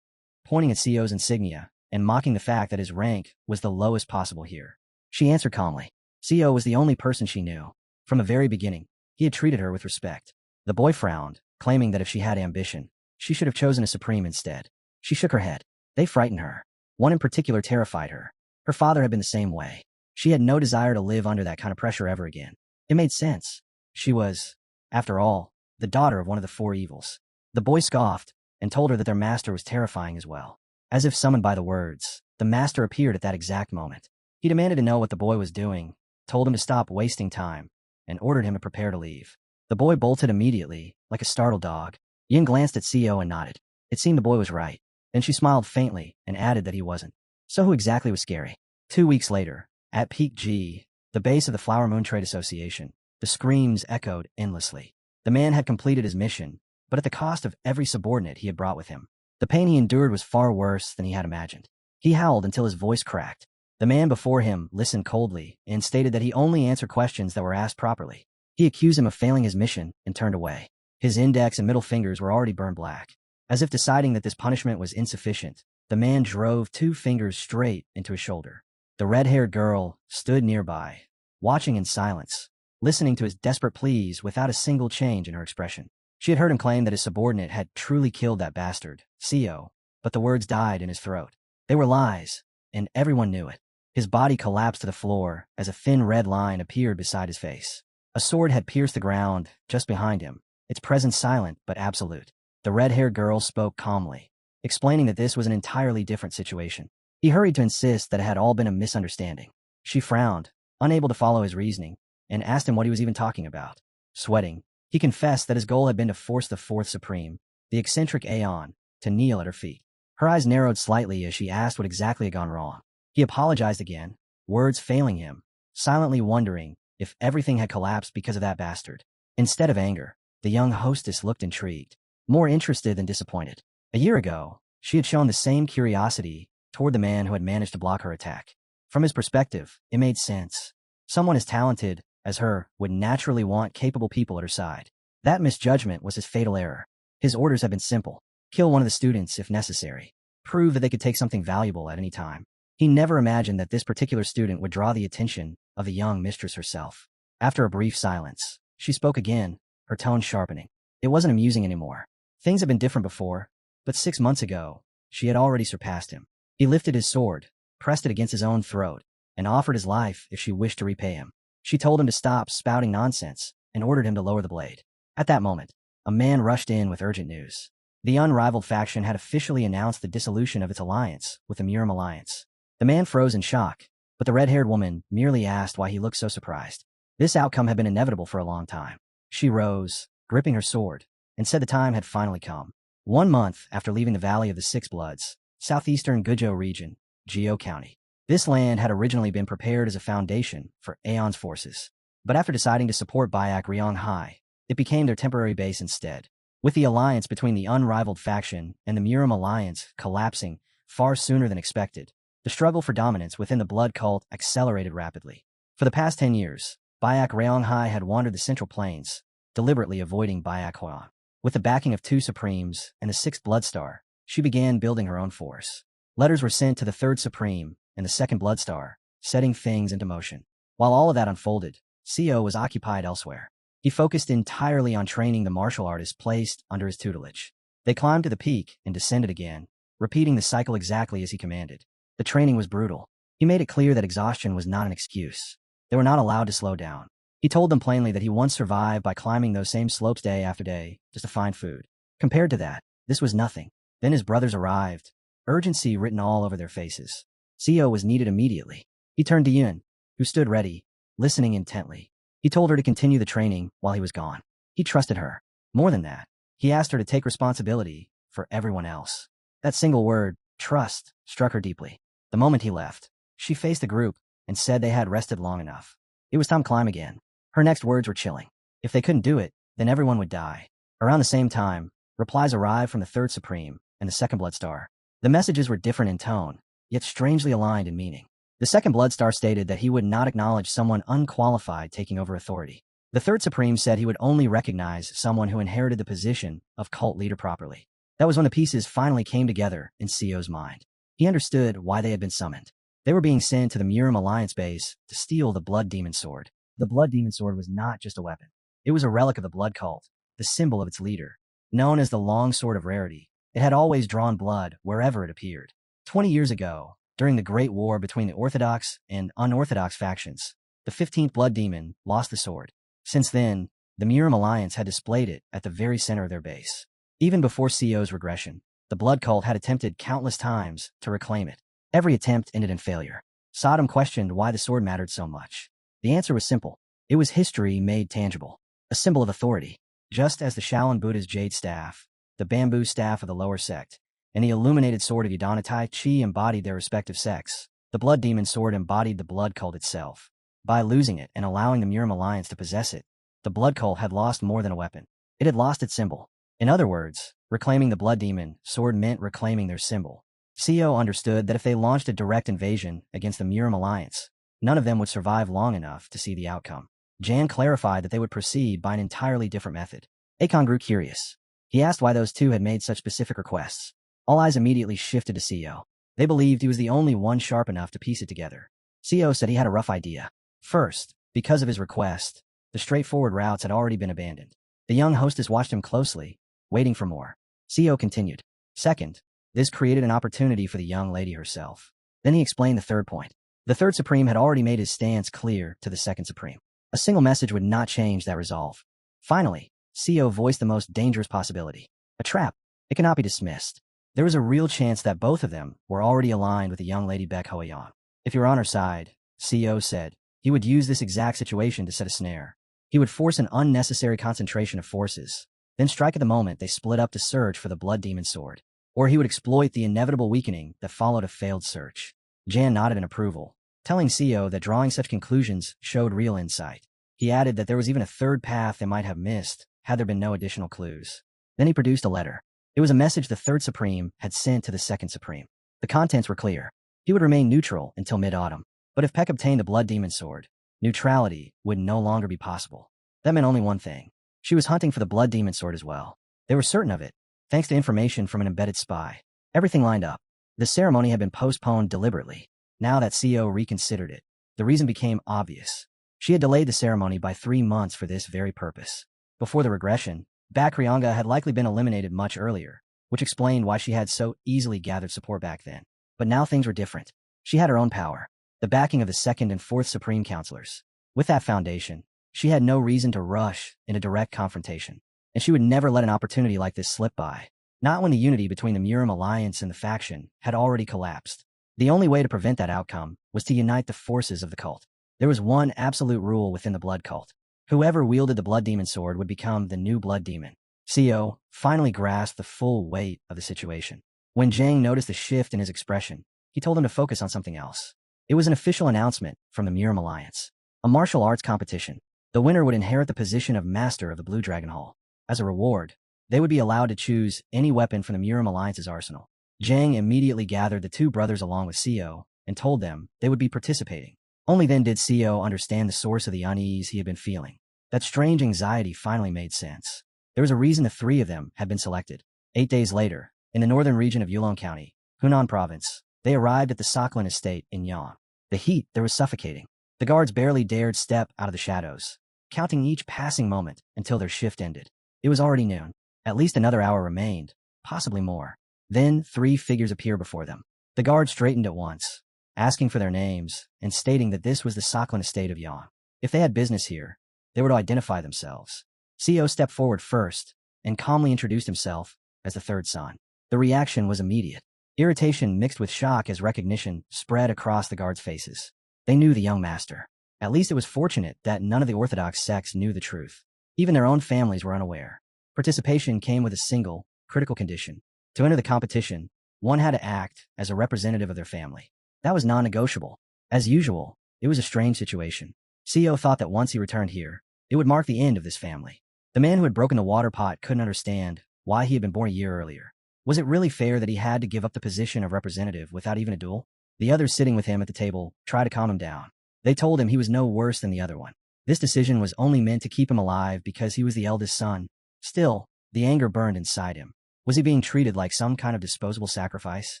Speaker 1: pointing at Seo's insignia and mocking the fact that his rank was the lowest possible here. She answered calmly. Seo was the only person she knew. From the very beginning, he had treated her with respect. The boy frowned, claiming that if she had ambition, she should have chosen a Supreme instead. She shook her head. They frightened her. One in particular terrified her. Her father had been the same way. She had no desire to live under that kind of pressure ever again. It made sense. She was, after all, the daughter of one of the four evils. The boy scoffed and told her that their master was terrifying as well. As if summoned by the words, the master appeared at that exact moment. He demanded to know what the boy was doing, told him to stop wasting time, and ordered him to prepare to leave. The boy bolted immediately, like a startled dog. Yin glanced at Co and nodded. It seemed the boy was right. Then she smiled faintly and added that he wasn't. So who exactly was scary? 2 weeks later, at Peak G, the base of the Flower Moon Trade Association, the screams echoed endlessly. The man had completed his mission, but at the cost of every subordinate he had brought with him. The pain he endured was far worse than he had imagined. He howled until his voice cracked. The man before him listened coldly and stated that he only answered questions that were asked properly. He accused him of failing his mission and turned away. His index and middle fingers were already burned black. As if deciding that this punishment was insufficient, the man drove 2 fingers straight into his shoulder. The red-haired girl stood nearby, watching in silence, listening to his desperate pleas without a single change in her expression. She had heard him claim that his subordinate had truly killed that bastard, Co, but the words died in his throat. They were lies, and everyone knew it. His body collapsed to the floor as a thin red line appeared beside his face. A sword had pierced the ground just behind him, its presence silent but absolute. The red-haired girl spoke calmly, explaining that this was an entirely different situation. He hurried to insist that it had all been a misunderstanding. She frowned, unable to follow his reasoning, and asked him what he was even talking about. Sweating, he confessed that his goal had been to force the Fourth Supreme, the eccentric Aeon, to kneel at her feet. Her eyes narrowed slightly as she asked what exactly had gone wrong. He apologized again, words failing him, silently wondering if everything had collapsed because of that bastard. Instead of anger, the young hostess looked intrigued, more interested than disappointed. A year ago, she had shown the same curiosity toward the man who had managed to block her attack. From his perspective, it made sense. Someone as talented as her would naturally want capable people at her side. That misjudgment was his fatal error. His orders had been simple: kill one of the students if necessary, prove that they could take something valuable at any time. He never imagined that this particular student would draw the attention of the young mistress herself. After a brief silence, she spoke again, her tone sharpening. It wasn't amusing anymore. Things had been different before, but 6 months ago, she had already surpassed him. He lifted his sword, pressed it against his own throat, and offered his life if she wished to repay him. She told him to stop spouting nonsense and ordered him to lower the blade. At that moment, a man rushed in with urgent news. The unrivaled faction had officially announced the dissolution of its alliance with the Murim Alliance. The man froze in shock, but the red-haired woman merely asked why he looked so surprised. This outcome had been inevitable for a long time. She rose, gripping her sword, and said the time had finally come. 1 month after leaving the Valley of the Six Bloods, southeastern Guizhou region, Jiao County. This land had originally been prepared as a foundation for Aeon's forces, but after deciding to support Bayak Ryonghai, it became their temporary base instead. With the alliance between the unrivaled faction and the Murim Alliance collapsing far sooner than expected, the struggle for dominance within the blood cult accelerated rapidly. For the past 10 years, Bayak Ryonghai had wandered the Central Plains, deliberately avoiding Bayak Hua. With the backing of 2 Supremes and the 6th Bloodstar, she began building her own force. Letters were sent to the 3rd Supreme and the 2nd Bloodstar, setting things into motion. While all of that unfolded, Co was occupied elsewhere. He focused entirely on training the martial artists placed under his tutelage. They climbed to the peak and descended again, repeating the cycle exactly as he commanded. The training was brutal. He made it clear that exhaustion was not an excuse. They were not allowed to slow down. He told them plainly that he once survived by climbing those same slopes day after day just to find food. Compared to that, this was nothing. Then his brothers arrived, urgency written all over their faces. Co was needed immediately. He turned to Yun, who stood ready, listening intently. He told her to continue the training while he was gone. He trusted her. More than that, he asked her to take responsibility for everyone else. That single word, trust, struck her deeply. The moment he left, she faced the group and said they had rested long enough. It was time to climb again. Her next words were chilling. If they couldn't do it, then everyone would die. Around the same time, replies arrived from the 3rd Supreme and the 2nd Bloodstar. The messages were different in tone, yet strangely aligned in meaning. The 2nd Bloodstar stated that he would not acknowledge someone unqualified taking over authority. The 3rd Supreme said he would only recognize someone who inherited the position of cult leader properly. That was when the pieces finally came together in Co's mind. He understood why they had been summoned. They were being sent to the Murim Alliance base to steal the Blood Demon Sword. The Blood Demon Sword was not just a weapon. It was a relic of the blood cult, the symbol of its leader. Known as the Long Sword of Rarity, it had always drawn blood wherever it appeared. 20 years ago, during the Great War between the Orthodox and unorthodox factions, the 15th Blood Demon lost the sword. Since then, the Murim Alliance had displayed it at the very center of their base. Even before Co's regression, the blood cult had attempted countless times to reclaim it. Every attempt ended in failure. Sodom questioned why the sword mattered so much. The answer was simple. It was history made tangible. a symbol of authority, just as the Shaolin Buddha's jade staff, the bamboo staff of the lower sect, and the illuminated sword of Yadanatai Chi embodied their respective sects. The blood demon sword embodied the blood cult itself. By losing it and allowing the Murim Alliance to possess it, the blood cult had lost more than a weapon. It had lost its symbol. In other words, reclaiming the blood demon sword meant reclaiming their symbol. CO understood that if they launched a direct invasion against the Murim Alliance, none of them would survive long enough to see the outcome. Jan clarified that they would proceed by an entirely different method. Akon grew curious. He asked why those two had made such specific requests. All eyes immediately shifted to CO. They believed he was the only one sharp enough to piece it together. CO said he had a rough idea. First, because of his request, the straightforward routes had already been abandoned. The young hostess watched him closely, waiting for more. CO continued. Second, this created an opportunity for the young lady herself. Then he explained the third point. The third Supreme had already made his stance clear to the second Supreme. A single message would not change that resolve. Finally, CO voiced the most dangerous possibility. A trap. It cannot be dismissed. There was a real chance that both of them were already aligned with the young lady Baek Hoayan. If you're on her side, CO said, he would use this exact situation to set a snare. He would force an unnecessary concentration of forces, then strike at the moment they split up to search for the blood demon sword. Or he would exploit the inevitable weakening that followed a failed search. Jan nodded in approval, telling CO that drawing such conclusions showed real insight. He added that there was even a third path they might have missed had there been no additional clues. Then he produced a letter. It was a message the third Supreme had sent to the second Supreme. The contents were clear. He would remain neutral until mid-autumn. But if Peck obtained the blood demon sword, neutrality would no longer be possible. That meant only one thing. She was hunting for the blood demon sword as well. They were certain of it, thanks to information from an embedded spy. Everything lined up. The ceremony had been postponed deliberately. Now that CO reconsidered it, the reason became obvious. She had delayed the ceremony by 3 months for this very purpose. Before the regression, Bakryanga had likely been eliminated much earlier, which explained why she had so easily gathered support back then. But now things were different. She had her own power, the backing of the second and fourth Supreme Counselors. With that foundation, she had no reason to rush in a direct confrontation, and she would never let an opportunity like this slip by. Not when the unity between the Murim Alliance and the faction had already collapsed. The only way to prevent that outcome was to unite the forces of the cult. There was one absolute rule within the blood cult. Whoever wielded the blood demon sword would become the new blood demon. CO finally grasped the full weight of the situation. When Zhang noticed the shift in his expression, he told him to focus on something else. It was an official announcement from the Murim Alliance. A martial arts competition. The winner would inherit the position of Master of the Blue Dragon Hall. As a reward, they would be allowed to choose any weapon from the Murim Alliance's arsenal. Zhang immediately gathered the two brothers along with CO and told them they would be participating. Only then did CO understand the source of the unease he had been feeling. That strange anxiety finally made sense. There was a reason the three of them had been selected. 8 days later, in the northern region of Yulon County, Hunan Province, they arrived at the Sakhalin estate in Yan. The heat there was suffocating. The guards barely dared step out of the shadows, counting each passing moment until their shift ended. It was already noon. At least another hour remained, possibly more. Then 3 figures appeared before them. The guards straightened at once, asking for their names and stating that this was the Sakhalin estate of Yan. If they had business here, they were to identify themselves. CO stepped forward first and calmly introduced himself as the third son. The reaction was immediate. Irritation mixed with shock as recognition spread across the guards' faces. They knew the young master. At least it was fortunate that none of the Orthodox sects knew the truth. Even their own families were unaware. Participation came with a single, critical condition. To enter the competition, one had to act as a representative of their family. That was non-negotiable. As usual, it was a strange situation. CO thought that once he returned here, it would mark the end of this family. The man who had broken the water pot couldn't understand why he had been born a year earlier. Was it really fair that he had to give up the position of representative without even a duel? The others sitting with him at the table tried to calm him down. They told him he was no worse than the other one. This decision was only meant to keep him alive because he was the eldest son. Still, the anger burned inside him. Was he being treated like some kind of disposable sacrifice?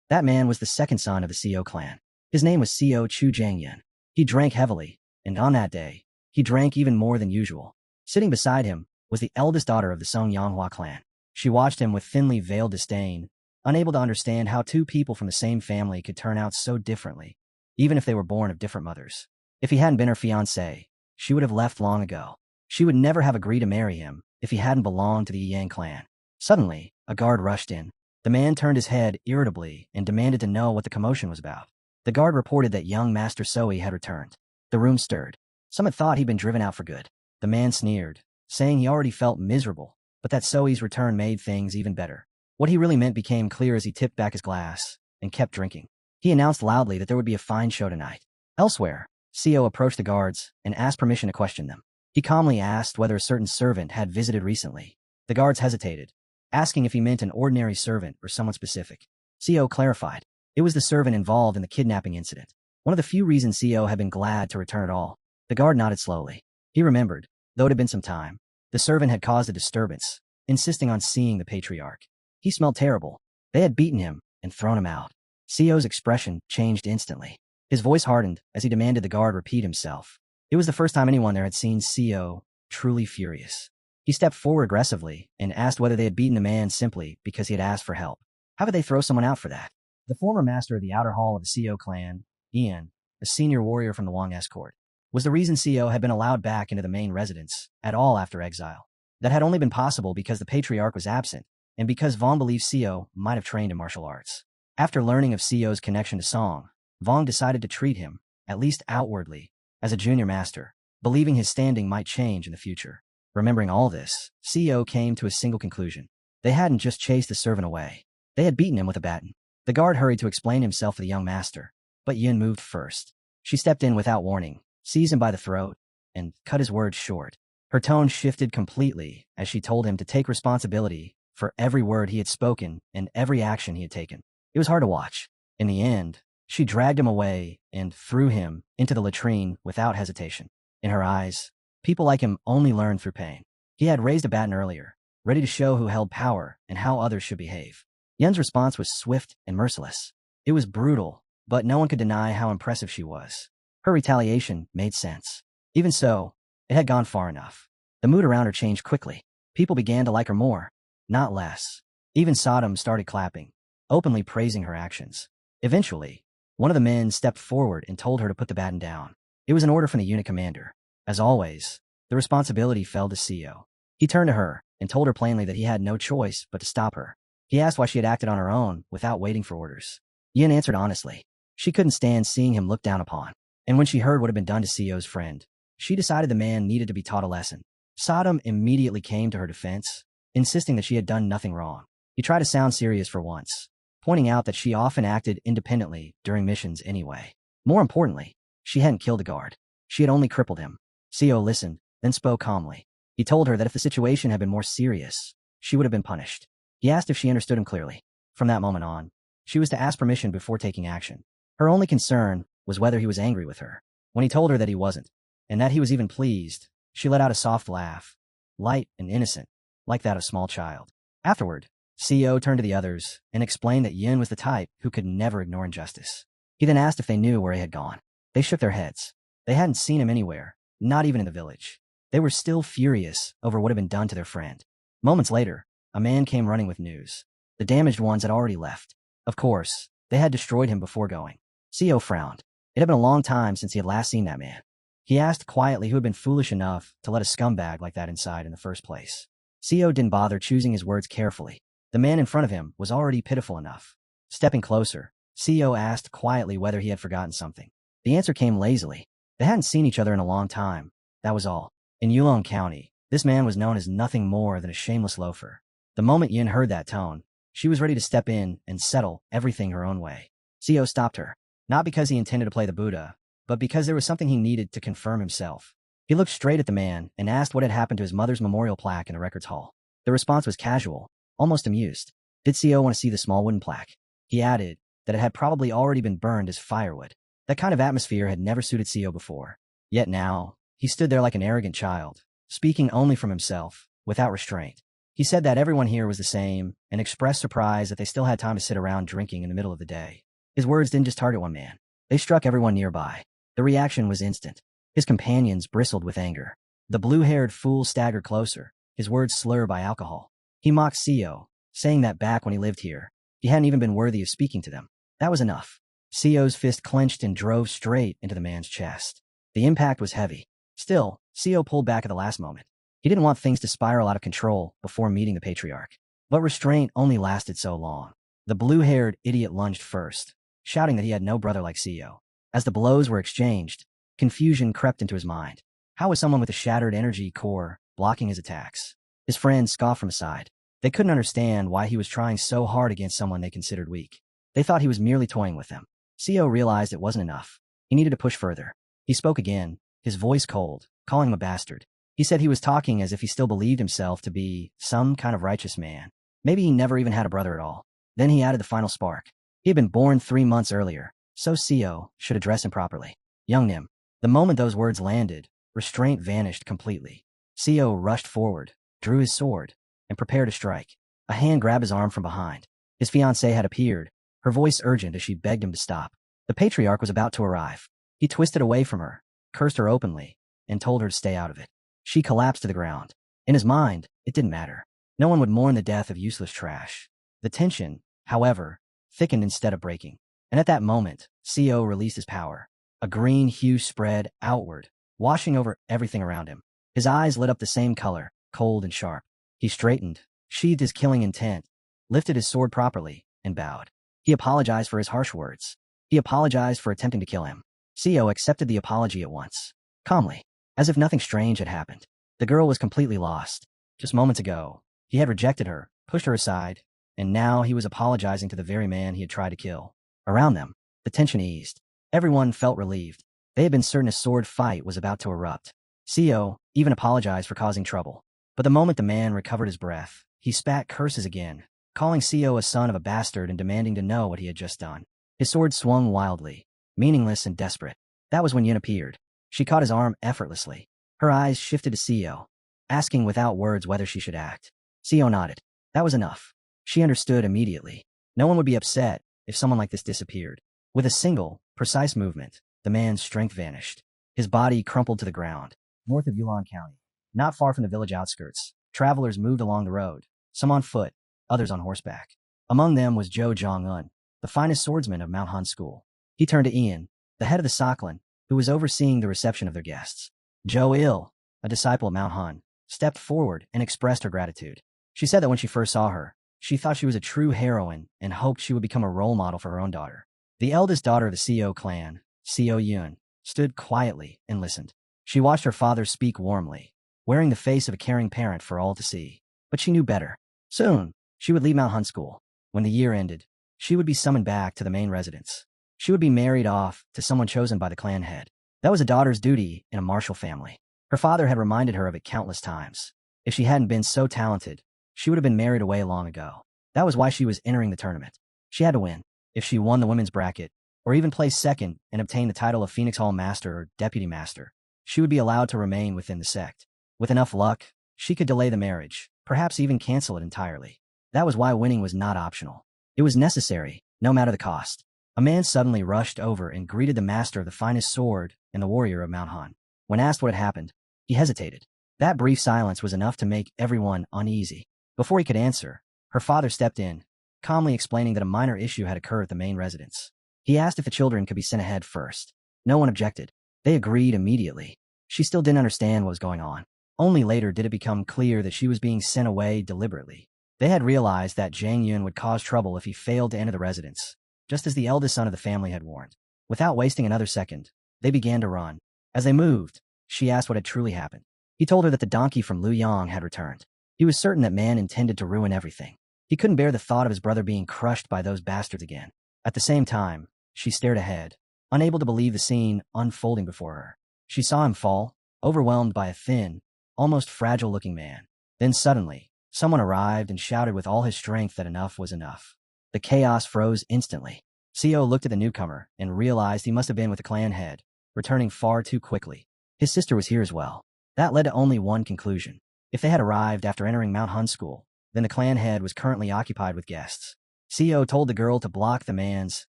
Speaker 1: That man was the second son of the CO clan. His name was CO Chu Jiangyan. He drank heavily, and on that day, he drank even more than usual. Sitting beside him was the eldest daughter of the Song Yanghua clan. She watched him with thinly veiled disdain, unable to understand how 2 people from the same family could turn out so differently, even if they were born of different mothers. If he hadn't been her fiancé, she would have left long ago. She would never have agreed to marry him if he hadn't belonged to the Yang clan. Suddenly, a guard rushed in. The man turned his head irritably and demanded to know what the commotion was about. The guard reported that young Master Soi had returned. The room stirred. Some had thought he'd been driven out for good. The man sneered, saying he already felt miserable, but that Soi's return made things even better. What he really meant became clear as he tipped back his glass and kept drinking. He announced loudly that there would be a fine show tonight. Elsewhere, Co approached the guards and asked permission to question them. He calmly asked whether a certain servant had visited recently. The guards hesitated, asking if he meant an ordinary servant or someone specific. Co clarified. It was the servant involved in the kidnapping incident. One of the few reasons Co had been glad to return at all. The guard nodded slowly. He remembered, though it had been some time. The servant had caused a disturbance, insisting on seeing the patriarch. He smelled terrible. They had beaten him and thrown him out. Co's expression changed instantly. His voice hardened as he demanded the guard repeat himself. It was the first time anyone there had seen Co truly furious. He stepped forward aggressively and asked whether they had beaten the man simply because he had asked for help. How could they throw someone out for that? The former master of the outer hall of the Co clan, Ian, a senior warrior from the Wang escort, was the reason Co had been allowed back into the main residence at all after exile. That had only been possible because the patriarch was absent, and because Vong believed Co might have trained in martial arts. After learning of Co's connection to Song, Vong decided to treat him, at least outwardly, as a junior master, believing his standing might change in the future. Remembering all this, Co came to a single conclusion. They hadn't just chased the servant away. They had beaten him with a baton. The guard hurried to explain himself to the young master, but Yin moved first. She stepped in without warning, seized him by the throat, and cut his words short. Her tone shifted completely as she told him to take responsibility for every word he had spoken and every action he had taken. It was hard to watch. In the end, she dragged him away and threw him into the latrine without hesitation. In her eyes, people like him only learn through pain. He had raised a baton earlier, ready to show who held power and how others should behave. Yen's response was swift and merciless. It was brutal, but no one could deny how impressive she was. Her retaliation made sense. Even so, it had gone far enough. The mood around her changed quickly. People began to like her more, not less. Even Sodom started clapping, openly praising her actions. Eventually, one of the men stepped forward and told her to put the baton down. It was an order from the unit commander. As always, the responsibility fell to Co. He turned to her and told her plainly that he had no choice but to stop her. He asked why she had acted on her own without waiting for orders. Yin answered honestly. She couldn't stand seeing him looked down upon. And when she heard what had been done to Co's friend, she decided the man needed to be taught a lesson. Sodom immediately came to her defense, insisting that she had done nothing wrong. He tried to sound serious for once, pointing out that she often acted independently during missions anyway. More importantly, she hadn't killed the guard. She had only crippled him. Co listened, then spoke calmly. He told her that if the situation had been more serious, she would have been punished. He asked if she understood him clearly. From that moment on, she was to ask permission before taking action. Her only concern was whether he was angry with her. When he told her that he wasn't, and that he was even pleased, she let out a soft laugh, light and innocent, like that of a small child. Afterward, Co turned to the others and explained that Yin was the type who could never ignore injustice. He then asked if they knew where he had gone. They shook their heads. They hadn't seen him anywhere, not even in the village. They were still furious over what had been done to their friend. Moments later, a man came running with news. The damaged ones had already left. Of course, they had destroyed him before going. Co frowned. It had been a long time since he had last seen that man. He asked quietly who had been foolish enough to let a scumbag like that inside in the first place. Co didn't bother choosing his words carefully. The man in front of him was already pitiful enough. Stepping closer, Co asked quietly whether he had forgotten something. The answer came lazily. They hadn't seen each other in a long time. That was all. In Yulong County, this man was known as nothing more than a shameless loafer. The moment Yin heard that tone, she was ready to step in and settle everything her own way. Co stopped her, not because he intended to play the Buddha, but because there was something he needed to confirm himself. He looked straight at the man and asked what had happened to his mother's memorial plaque in the records hall. The response was casual, almost amused. Did Co want to see the small wooden plaque? He added that it had probably already been burned as firewood. That kind of atmosphere had never suited Co before. Yet now, he stood there like an arrogant child, speaking only from himself, without restraint. He said that everyone here was the same and expressed surprise that they still had time to sit around drinking in the middle of the day. His words didn't just target one man. They struck everyone nearby. The reaction was instant. His companions bristled with anger. The blue-haired fool staggered closer, his words slurred by alcohol. He mocked Co, saying that back when he lived here, he hadn't even been worthy of speaking to them. That was enough. Co's fist clenched and drove straight into the man's chest. The impact was heavy. Still, Co pulled back at the last moment. He didn't want things to spiral out of control before meeting the patriarch. But restraint only lasted so long. The blue-haired idiot lunged first, shouting that he had no brother like Co. As the blows were exchanged, confusion crept into his mind. How was someone with a shattered energy core blocking his attacks. His friends scoffed from aside. They couldn't understand why he was trying so hard against someone they considered weak. They thought he was merely toying with them. Co realized it wasn't enough. He needed to push further. He spoke again, his voice cold, calling him a bastard. He said he was talking as if he still believed himself to be some kind of righteous man. Maybe he never even had a brother at all. Then he added the final spark. He had been born 3 months earlier, so Co should address him properly. Young Nim. The moment those words landed, restraint vanished completely. Co rushed forward, drew his sword, and prepared to strike. A hand grabbed his arm from behind. His fiancée had appeared, her voice urgent as she begged him to stop. The patriarch was about to arrive. He twisted away from her, cursed her openly, and told her to stay out of it. She collapsed to the ground. In his mind, it didn't matter. No one would mourn the death of useless trash. The tension, however, thickened instead of breaking. And at that moment, Co released his power. A green hue spread outward, washing over everything around him. His eyes lit up the same color, cold and sharp. He straightened, sheathed his killing intent, lifted his sword properly, and bowed. He apologized for his harsh words. He apologized for attempting to kill him. Co accepted the apology at once, calmly, as if nothing strange had happened. The girl was completely lost. Just moments ago, he had rejected her, pushed her aside, and now he was apologizing to the very man he had tried to kill. Around them, the tension eased. Everyone felt relieved. They had been certain a sword fight was about to erupt. Co even apologized for causing trouble. But the moment the man recovered his breath, he spat curses again, calling Co a son of a bastard and demanding to know what he had just done. His sword swung wildly, meaningless and desperate. That was when Yin appeared. She caught his arm effortlessly. Her eyes shifted to Co, asking without words whether she should act. Co nodded. That was enough. She understood immediately. No one would be upset if someone like this disappeared. With a single, precise movement, the man's strength vanished. His body crumpled to the ground. North of Yulon County, not far from the village outskirts, travelers moved along the road, some on foot, others on horseback. Among them was Zhou Zhong-un, the finest swordsman of Mount Han School. He turned to Ian, the head of the Saklan, who was overseeing the reception of their guests. Zhou Il, a disciple of Mount Han, stepped forward and expressed her gratitude. She said that when she first saw her, she thought she was a true heroine and hoped she would become a role model for her own daughter. The eldest daughter of the Co clan, Co Yun, stood quietly and listened. She watched her father speak warmly, wearing the face of a caring parent for all to see. But she knew better. Soon, she would leave Mount Han School. When the year ended, she would be summoned back to the main residence. She would be married off to someone chosen by the clan head. That was a daughter's duty in a martial family. Her father had reminded her of it countless times. If she hadn't been so talented, she would have been married away long ago. That was why she was entering the tournament. She had to win. If she won the women's bracket, or even placed second and obtained the title of Phoenix Hall Master or Deputy Master, she would be allowed to remain within the sect. With enough luck, she could delay the marriage, perhaps even cancel it entirely. That was why winning was not optional. It was necessary, no matter the cost. A man suddenly rushed over and greeted the master of the finest sword and the warrior of Mount Han. When asked what had happened, he hesitated. That brief silence was enough to make everyone uneasy. Before he could answer, her father stepped in, calmly explaining that a minor issue had occurred at the main residence. He asked if the children could be sent ahead first. No one objected. They agreed immediately. She still didn't understand what was going on. Only later did it become clear that she was being sent away deliberately. They had realized that Zhang Yun would cause trouble if he failed to enter the residence, just as the eldest son of the family had warned. Without wasting another second, they began to run. As they moved, she asked what had truly happened. He told her that the donkey from Luyang had returned. He was certain that man intended to ruin everything. He couldn't bear the thought of his brother being crushed by those bastards again. At the same time, she stared ahead, unable to believe the scene unfolding before her. She saw him fall, overwhelmed by a thin, almost fragile-looking man. Then suddenly, someone arrived and shouted with all his strength that enough was enough. The chaos froze instantly. Co looked at the newcomer and realized he must have been with the clan head, returning far too quickly. His sister was here as well. That led to only one conclusion. If they had arrived after entering Mount Hun School, then the clan head was currently occupied with guests. Co told the girl to block the man's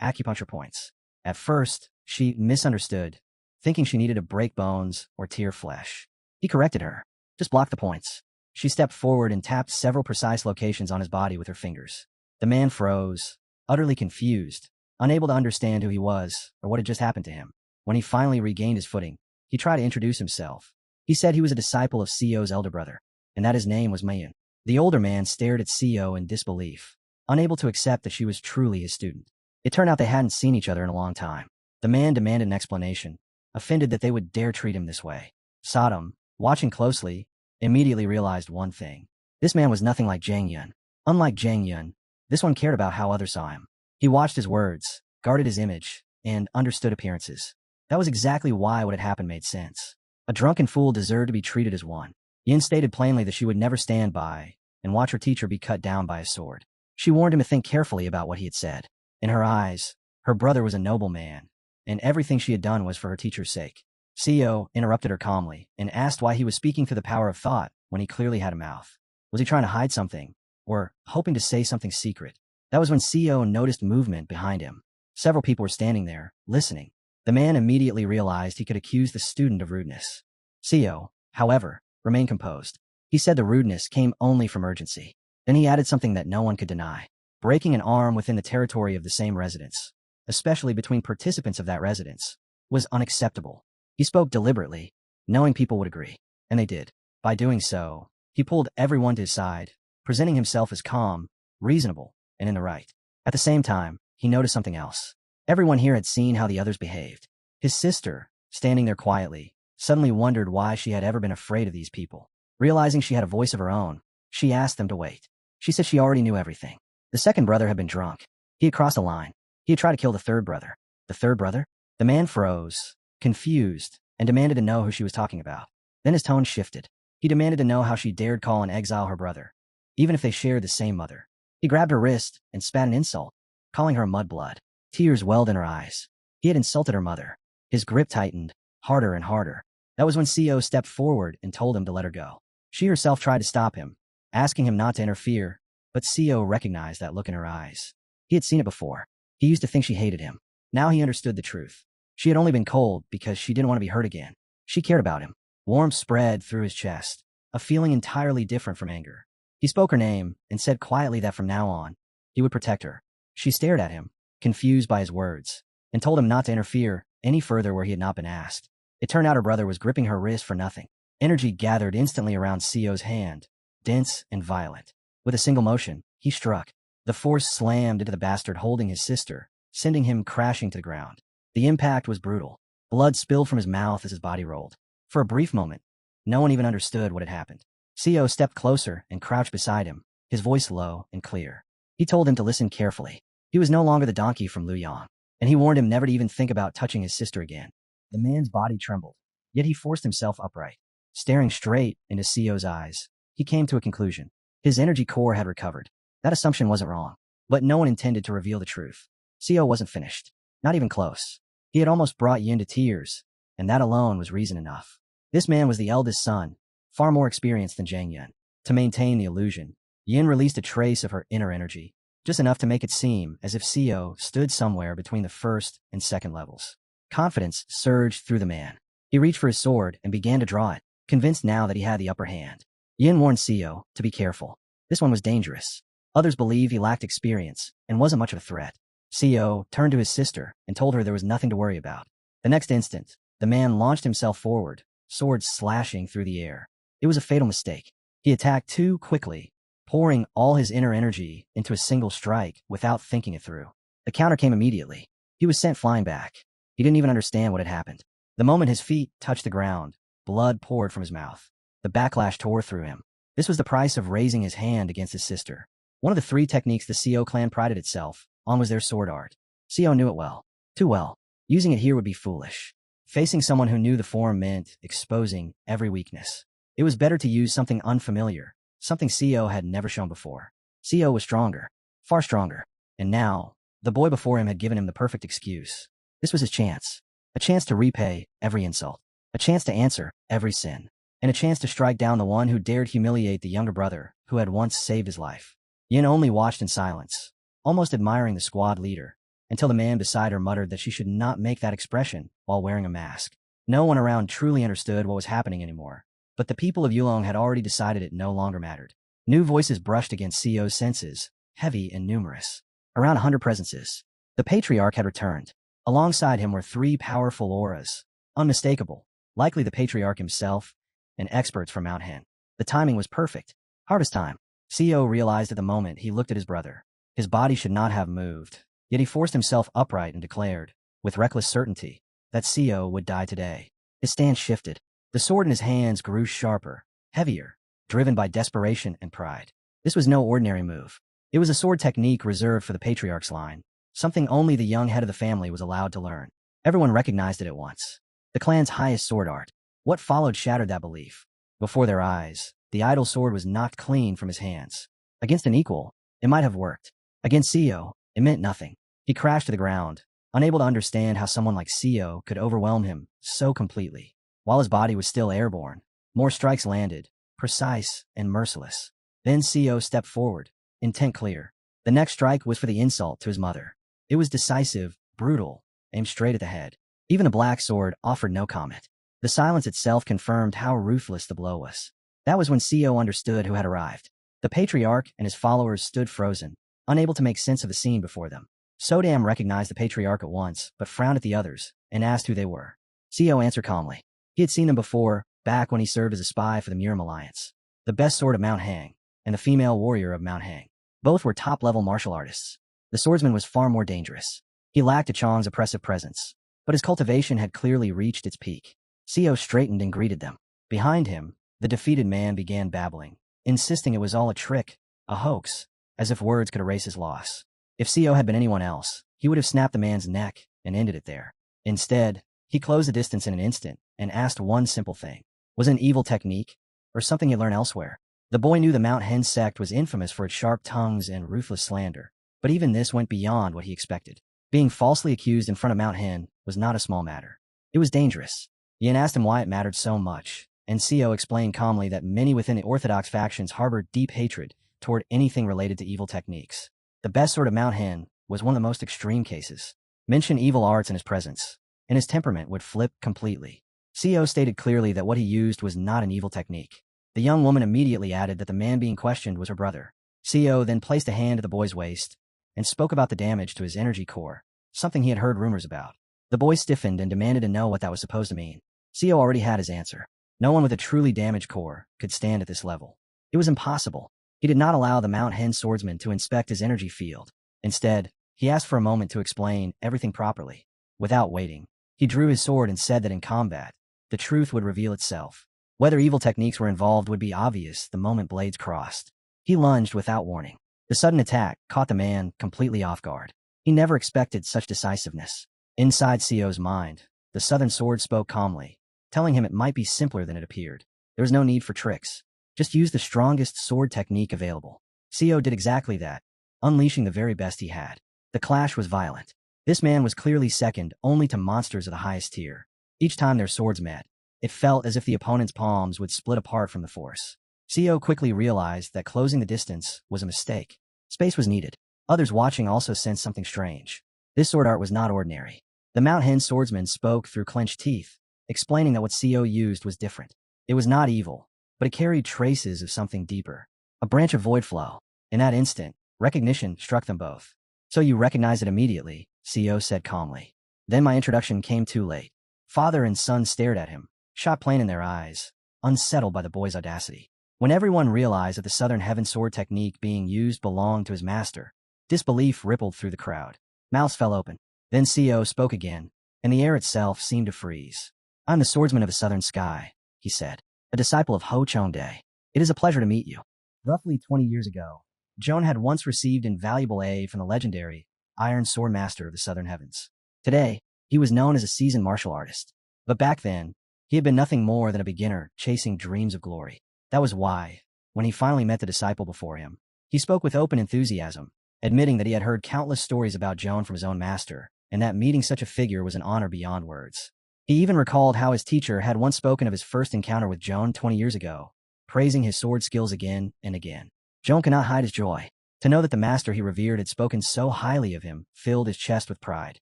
Speaker 1: acupuncture points. At first, she misunderstood, thinking she needed to break bones or tear flesh. He corrected her. Just block the points. She stepped forward and tapped several precise locations on his body with her fingers. The man froze, utterly confused, unable to understand who he was or what had just happened to him. When he finally regained his footing, he tried to introduce himself. He said he was a disciple of Co's elder brother, and that his name was Mayun. The older man stared at Co in disbelief, unable to accept that she was truly his student. It turned out they hadn't seen each other in a long time. The man demanded an explanation, offended that they would dare treat him this way. Sodom, watching closely, immediately realized one thing. This man was nothing like Jang Yun. Unlike Jang Yun, this one cared about how others saw him. He watched his words, guarded his image, and understood appearances. That was exactly why what had happened made sense. A drunken fool deserved to be treated as one. Yin stated plainly that she would never stand by and watch her teacher be cut down by a sword. She warned him to think carefully about what he had said. In her eyes, her brother was a noble man, and everything she had done was for her teacher's sake. CEO interrupted her calmly and asked why he was speaking through the power of thought when he clearly had a mouth. Was he trying to hide something, or hoping to say something secret? That was when CEO noticed movement behind him. Several people were standing there, listening. The man immediately realized he could accuse the student of rudeness. CEO, however, remained composed. He said the rudeness came only from urgency. Then he added something that no one could deny. Breaking an arm within the territory of the same residence, especially between participants of that residence, was unacceptable. He spoke deliberately, knowing people would agree, and they did. By doing so, he pulled everyone to his side, presenting himself as calm, reasonable, and in the right. At the same time, he noticed something else. Everyone here had seen how the others behaved. His sister, standing there quietly, suddenly wondered why she had ever been afraid of these people. Realizing she had a voice of her own, she asked them to wait. She said she already knew everything. The second brother had been drunk. He had crossed a line. He had tried to kill the third brother. The third brother? The man froze, confused, and demanded to know who she was talking about. Then his tone shifted. He demanded to know how she dared call and exile her brother, even if they shared the same mother. He grabbed her wrist and spat an insult, calling her mudblood. Tears welled in her eyes. He had insulted her mother. His grip tightened, harder and harder. That was when CO stepped forward and told him to let her go. She herself tried to stop him, asking him not to interfere, but CO recognized that look in her eyes. He had seen it before. He used to think she hated him. Now he understood the truth. She had only been cold because she didn't want to be hurt again. She cared about him. Warmth spread through his chest, a feeling entirely different from anger. He spoke her name and said quietly that from now on, he would protect her. She stared at him, confused by his words, and told him not to interfere any further where he had not been asked. It turned out her brother was gripping her wrist for nothing. Energy gathered instantly around CO's hand, dense and violent. With a single motion, he struck. The force slammed into the bastard holding his sister, sending him crashing to the ground. The impact was brutal. Blood spilled from his mouth as his body rolled. For a brief moment, no one even understood what had happened. CO stepped closer and crouched beside him, his voice low and clear. He told him to listen carefully. He was no longer the donkey from Luyang, and he warned him never to even think about touching his sister again. The man's body trembled, yet he forced himself upright. Staring straight into CO's eyes, he came to a conclusion. His energy core had recovered. That assumption wasn't wrong, but no one intended to reveal the truth. CO wasn't finished. Not even close. He had almost brought Yin to tears, and that alone was reason enough. This man was the eldest son, far more experienced than Jang Yun. To maintain the illusion, Yin released a trace of her inner energy, just enough to make it seem as if CO stood somewhere between the first and second levels. Confidence surged through the man. He reached for his sword and began to draw it, convinced now that he had the upper hand. Yin warned CO to be careful. This one was dangerous. Others believed he lacked experience and wasn't much of a threat. CO turned to his sister and told her there was nothing to worry about. The next instant, the man launched himself forward, sword slashing through the air. It was a fatal mistake. He attacked too quickly, pouring all his inner energy into a single strike without thinking it through. The counter came immediately. He was sent flying back. He didn't even understand what had happened. The moment his feet touched the ground, blood poured from his mouth. The backlash tore through him. This was the price of raising his hand against his sister. One of the 3 techniques the CO clan prided itself on was their sword art. CO knew it well. Too well. Using it here would be foolish. Facing someone who knew the form meant exposing every weakness. It was better to use something unfamiliar, something CO had never shown before. CO was stronger, far stronger, and now, the boy before him had given him the perfect excuse. This was his chance. A chance to repay every insult, a chance to answer every sin, and a chance to strike down the one who dared humiliate the younger brother who had once saved his life. Yin only watched in silence, almost admiring the squad leader, until the man beside her muttered that she should not make that expression while wearing a mask. No one around truly understood what was happening anymore, but the people of Yulong had already decided it no longer mattered. New voices brushed against CO's senses, heavy and numerous. Around 100 presences. The patriarch had returned. Alongside him were 3 powerful auras, unmistakable, likely the patriarch himself, and experts from Mount Hen. The timing was perfect. Harvest time. CO realized at the moment he looked at his brother. His body should not have moved, yet he forced himself upright and declared, with reckless certainty, that CO would die today. His stance shifted. The sword in his hands grew sharper, heavier, driven by desperation and pride. This was no ordinary move. It was a sword technique reserved for the patriarch's line, something only the young head of the family was allowed to learn. Everyone recognized it at once. The clan's highest sword art. What followed shattered that belief. Before their eyes, the idol sword was knocked clean from his hands. Against an equal, it might have worked. Against Seo, it meant nothing. He crashed to the ground, unable to understand how someone like Seo could overwhelm him so completely. While his body was still airborne, more strikes landed, precise and merciless. Then Seo stepped forward, intent clear. The next strike was for the insult to his mother. It was decisive, brutal, aimed straight at the head. Even the black sword offered no comment. The silence itself confirmed how ruthless the blow was. That was when Seo understood who had arrived. The patriarch and his followers stood frozen, unable to make sense of the scene before them. Sodam recognized the patriarch at once, but frowned at the others, and asked who they were. Seo answered calmly. He had seen them before, back when he served as a spy for the Miram Alliance. The best sword of Mount Hang, and the female warrior of Mount Hang. Both were top-level martial artists. The swordsman was far more dangerous. He lacked a Chong's oppressive presence, but his cultivation had clearly reached its peak. Seo straightened and greeted them. Behind him, the defeated man began babbling, insisting it was all a trick, a hoax, as if words could erase his loss. If Seo had been anyone else, he would have snapped the man's neck and ended it there. Instead, he closed the distance in an instant and asked one simple thing. Was it an evil technique, or something he'd learned elsewhere? The boy knew the Mount Hen sect was infamous for its sharp tongues and ruthless slander, but even this went beyond what he expected. Being falsely accused in front of Mount Hen was not a small matter. It was dangerous. Yin asked him why it mattered so much, and Seo explained calmly that many within the orthodox factions harbored deep hatred toward anything related to evil techniques. The best sword of Mount Hen was one of the most extreme cases. Mention evil arts in his presence, and his temperament would flip completely. Seo stated clearly that what he used was not an evil technique. The young woman immediately added that the man being questioned was her brother. Seo then placed a hand at the boy's waist and spoke about the damage to his energy core, something he had heard rumors about. The boy stiffened and demanded to know what that was supposed to mean. Seo already had his answer. No one with a truly damaged core could stand at this level. It was impossible. He did not allow the Mount Hen swordsman to inspect his energy field. Instead, he asked for a moment to explain everything properly. Without waiting, he drew his sword and said that in combat, the truth would reveal itself. Whether evil techniques were involved would be obvious the moment blades crossed. He lunged without warning. The sudden attack caught the man completely off guard. He never expected such decisiveness. Inside Seo's mind, the southern sword spoke calmly, telling him it might be simpler than it appeared. There was no need for tricks. Just use the strongest sword technique available. Seo did exactly that, unleashing the very best he had. The clash was violent. This man was clearly second only to monsters of the highest tier. Each time their swords met, it felt as if the opponent's palms would split apart from the force. Seo quickly realized that closing the distance was a mistake. Space was needed. Others watching also sensed something strange. This sword art was not ordinary. The Mount Hen swordsman spoke through clenched teeth, explaining that what Seo used was different. It was not evil, but it carried traces of something deeper. A branch of void flow. In that instant, recognition struck them both. So you recognize it immediately, Seo said calmly. Then my introduction came too late. Father and son stared at him, shot plain in their eyes, unsettled by the boy's audacity. When everyone realized that the Southern Heaven sword technique being used belonged to his master, disbelief rippled through the crowd. Mouths fell open. Then Seo spoke again, and the air itself seemed to freeze. I'm the swordsman of the Southern Sky, he said, a disciple of Ho Chongdae. It is a pleasure to meet you. Roughly 20 years ago, Joan had once received invaluable aid from the legendary Iron Sword Master of the Southern Heavens. Today, he was known as a seasoned martial artist. But back then, he had been nothing more than a beginner chasing dreams of glory. That was why, when he finally met the disciple before him, he spoke with open enthusiasm, admitting that he had heard countless stories about Joan from his own master, and that meeting such a figure was an honor beyond words. He even recalled how his teacher had once spoken of his first encounter with Joan 20 years ago, praising his sword skills again and again. Joan could not hide his joy. To know that the master he revered had spoken so highly of him filled his chest with pride.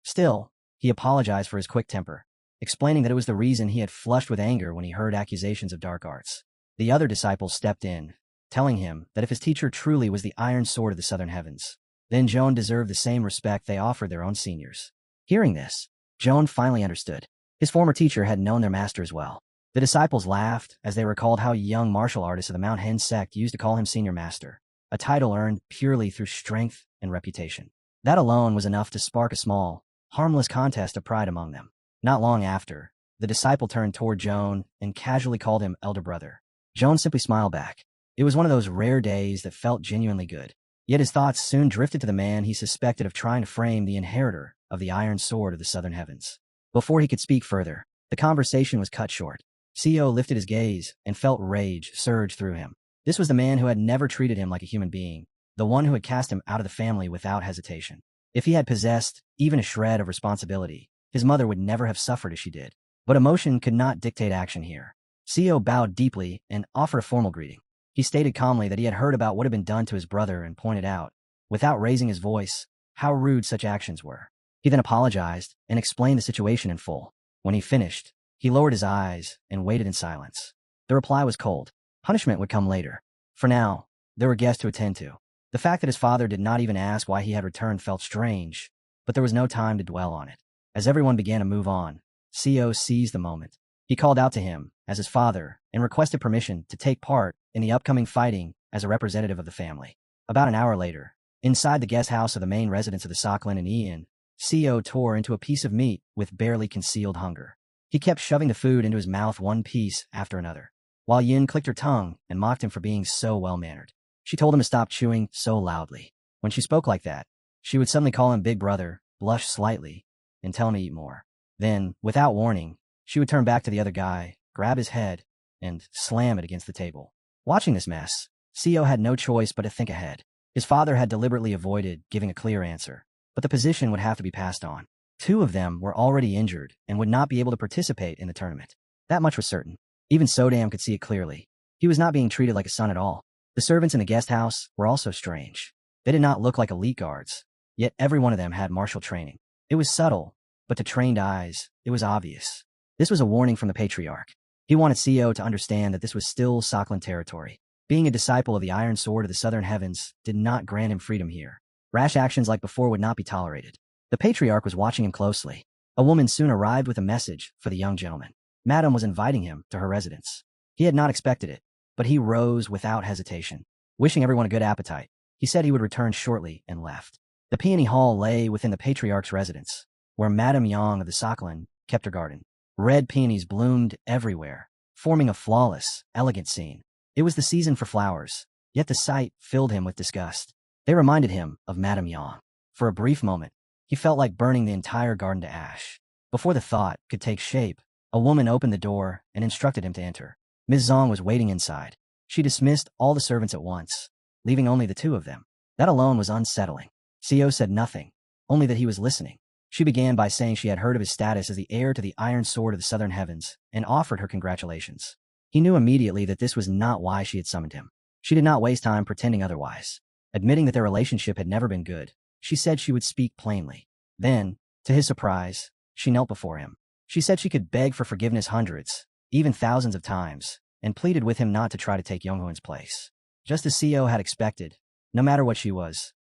Speaker 1: Still, he apologized for his quick temper, explaining that it was the reason he had flushed with anger when he heard accusations of dark arts. The other disciple stepped in, telling him that if his teacher truly was the Iron Sword of the Southern Heavens, then Joan deserved the same respect they offered their own seniors. Hearing this, Joan finally understood. His former teacher had known their master as well. The disciples laughed as they recalled how young martial artists of the Mount Hen sect used to call him senior master, a title earned purely through strength and reputation. That alone was enough to spark a small, harmless contest of pride among them. Not long after, the disciple turned toward Joan and casually called him elder brother. Joan simply smiled back. It was one of those rare days that felt genuinely good. Yet his thoughts soon drifted to the man he suspected of trying to frame the inheritor of the iron sword of the southern heavens. Before he could speak further, the conversation was cut short. CEO lifted his gaze and felt rage surge through him. This was the man who had never treated him like a human being, the one who had cast him out of the family without hesitation. If he had possessed even a shred of responsibility, his mother would never have suffered as she did. But emotion could not dictate action here. CEO bowed deeply and offered a formal greeting. He stated calmly that he had heard about what had been done to his brother and pointed out, without raising his voice, how rude such actions were. He then apologized and explained the situation in full. When he finished, he lowered his eyes and waited in silence. The reply was cold. Punishment would come later. For now, there were guests to attend to. The fact that his father did not even ask why he had returned felt strange, but there was no time to dwell on it. As everyone began to move on, CEO seized the moment. He called out to him, as his father, and requested permission to take part in the upcoming fighting as a representative of the family. About an hour later, inside the guest house of the main residence of the Soklin and Ian, CEO tore into a piece of meat with barely concealed hunger. He kept shoving the food into his mouth one piece after another, while Yin clicked her tongue and mocked him for being so well-mannered. She told him to stop chewing so loudly. When she spoke like that, she would suddenly call him Big Brother, blush slightly, and tell him to eat more. Then, without warning, she would turn back to the other guy, grab his head, and slam it against the table. Watching this mess, CEO had no choice but to think ahead. His father had deliberately avoided giving a clear answer, but the position would have to be passed on. Two of them were already injured and would not be able to participate in the tournament. That much was certain. Even Sodam could see it clearly. He was not being treated like a son at all. The servants in the guest house were also strange. They did not look like elite guards, yet every one of them had martial training. It was subtle, but to trained eyes, it was obvious. This was a warning from the patriarch. He wanted CEO to understand that this was still Soklin territory. Being a disciple of the Iron Sword of the Southern Heavens did not grant him freedom here. Rash actions like before would not be tolerated. The patriarch was watching him closely. A woman soon arrived with a message for the young gentleman. Madame was inviting him to her residence. He had not expected it, but he rose without hesitation. Wishing everyone a good appetite, he said he would return shortly and left. The peony hall lay within the patriarch's residence, where Madame Yang of the Soklin kept her garden. Red peonies bloomed everywhere, forming a flawless, elegant scene. It was the season for flowers, yet the sight filled him with disgust. They reminded him of Madame Yang. For a brief moment, he felt like burning the entire garden to ash. Before the thought could take shape, a woman opened the door and instructed him to enter. Ms. Zong was waiting inside. She dismissed all the servants at once, leaving only the two of them. That alone was unsettling. CEO said nothing, only that he was listening. She began by saying she had heard of his status as the heir to the Iron Sword of the Southern Heavens and offered her congratulations. He knew immediately that this was not why she had summoned him. She did not waste time pretending otherwise. Admitting that their relationship had never been good, she said she would speak plainly. Then, to his surprise, she knelt before him. She said she could beg for forgiveness hundreds, even thousands of times, and pleaded with him not to try to take Younghoon's place. Just as CEO had expected, no matter what she was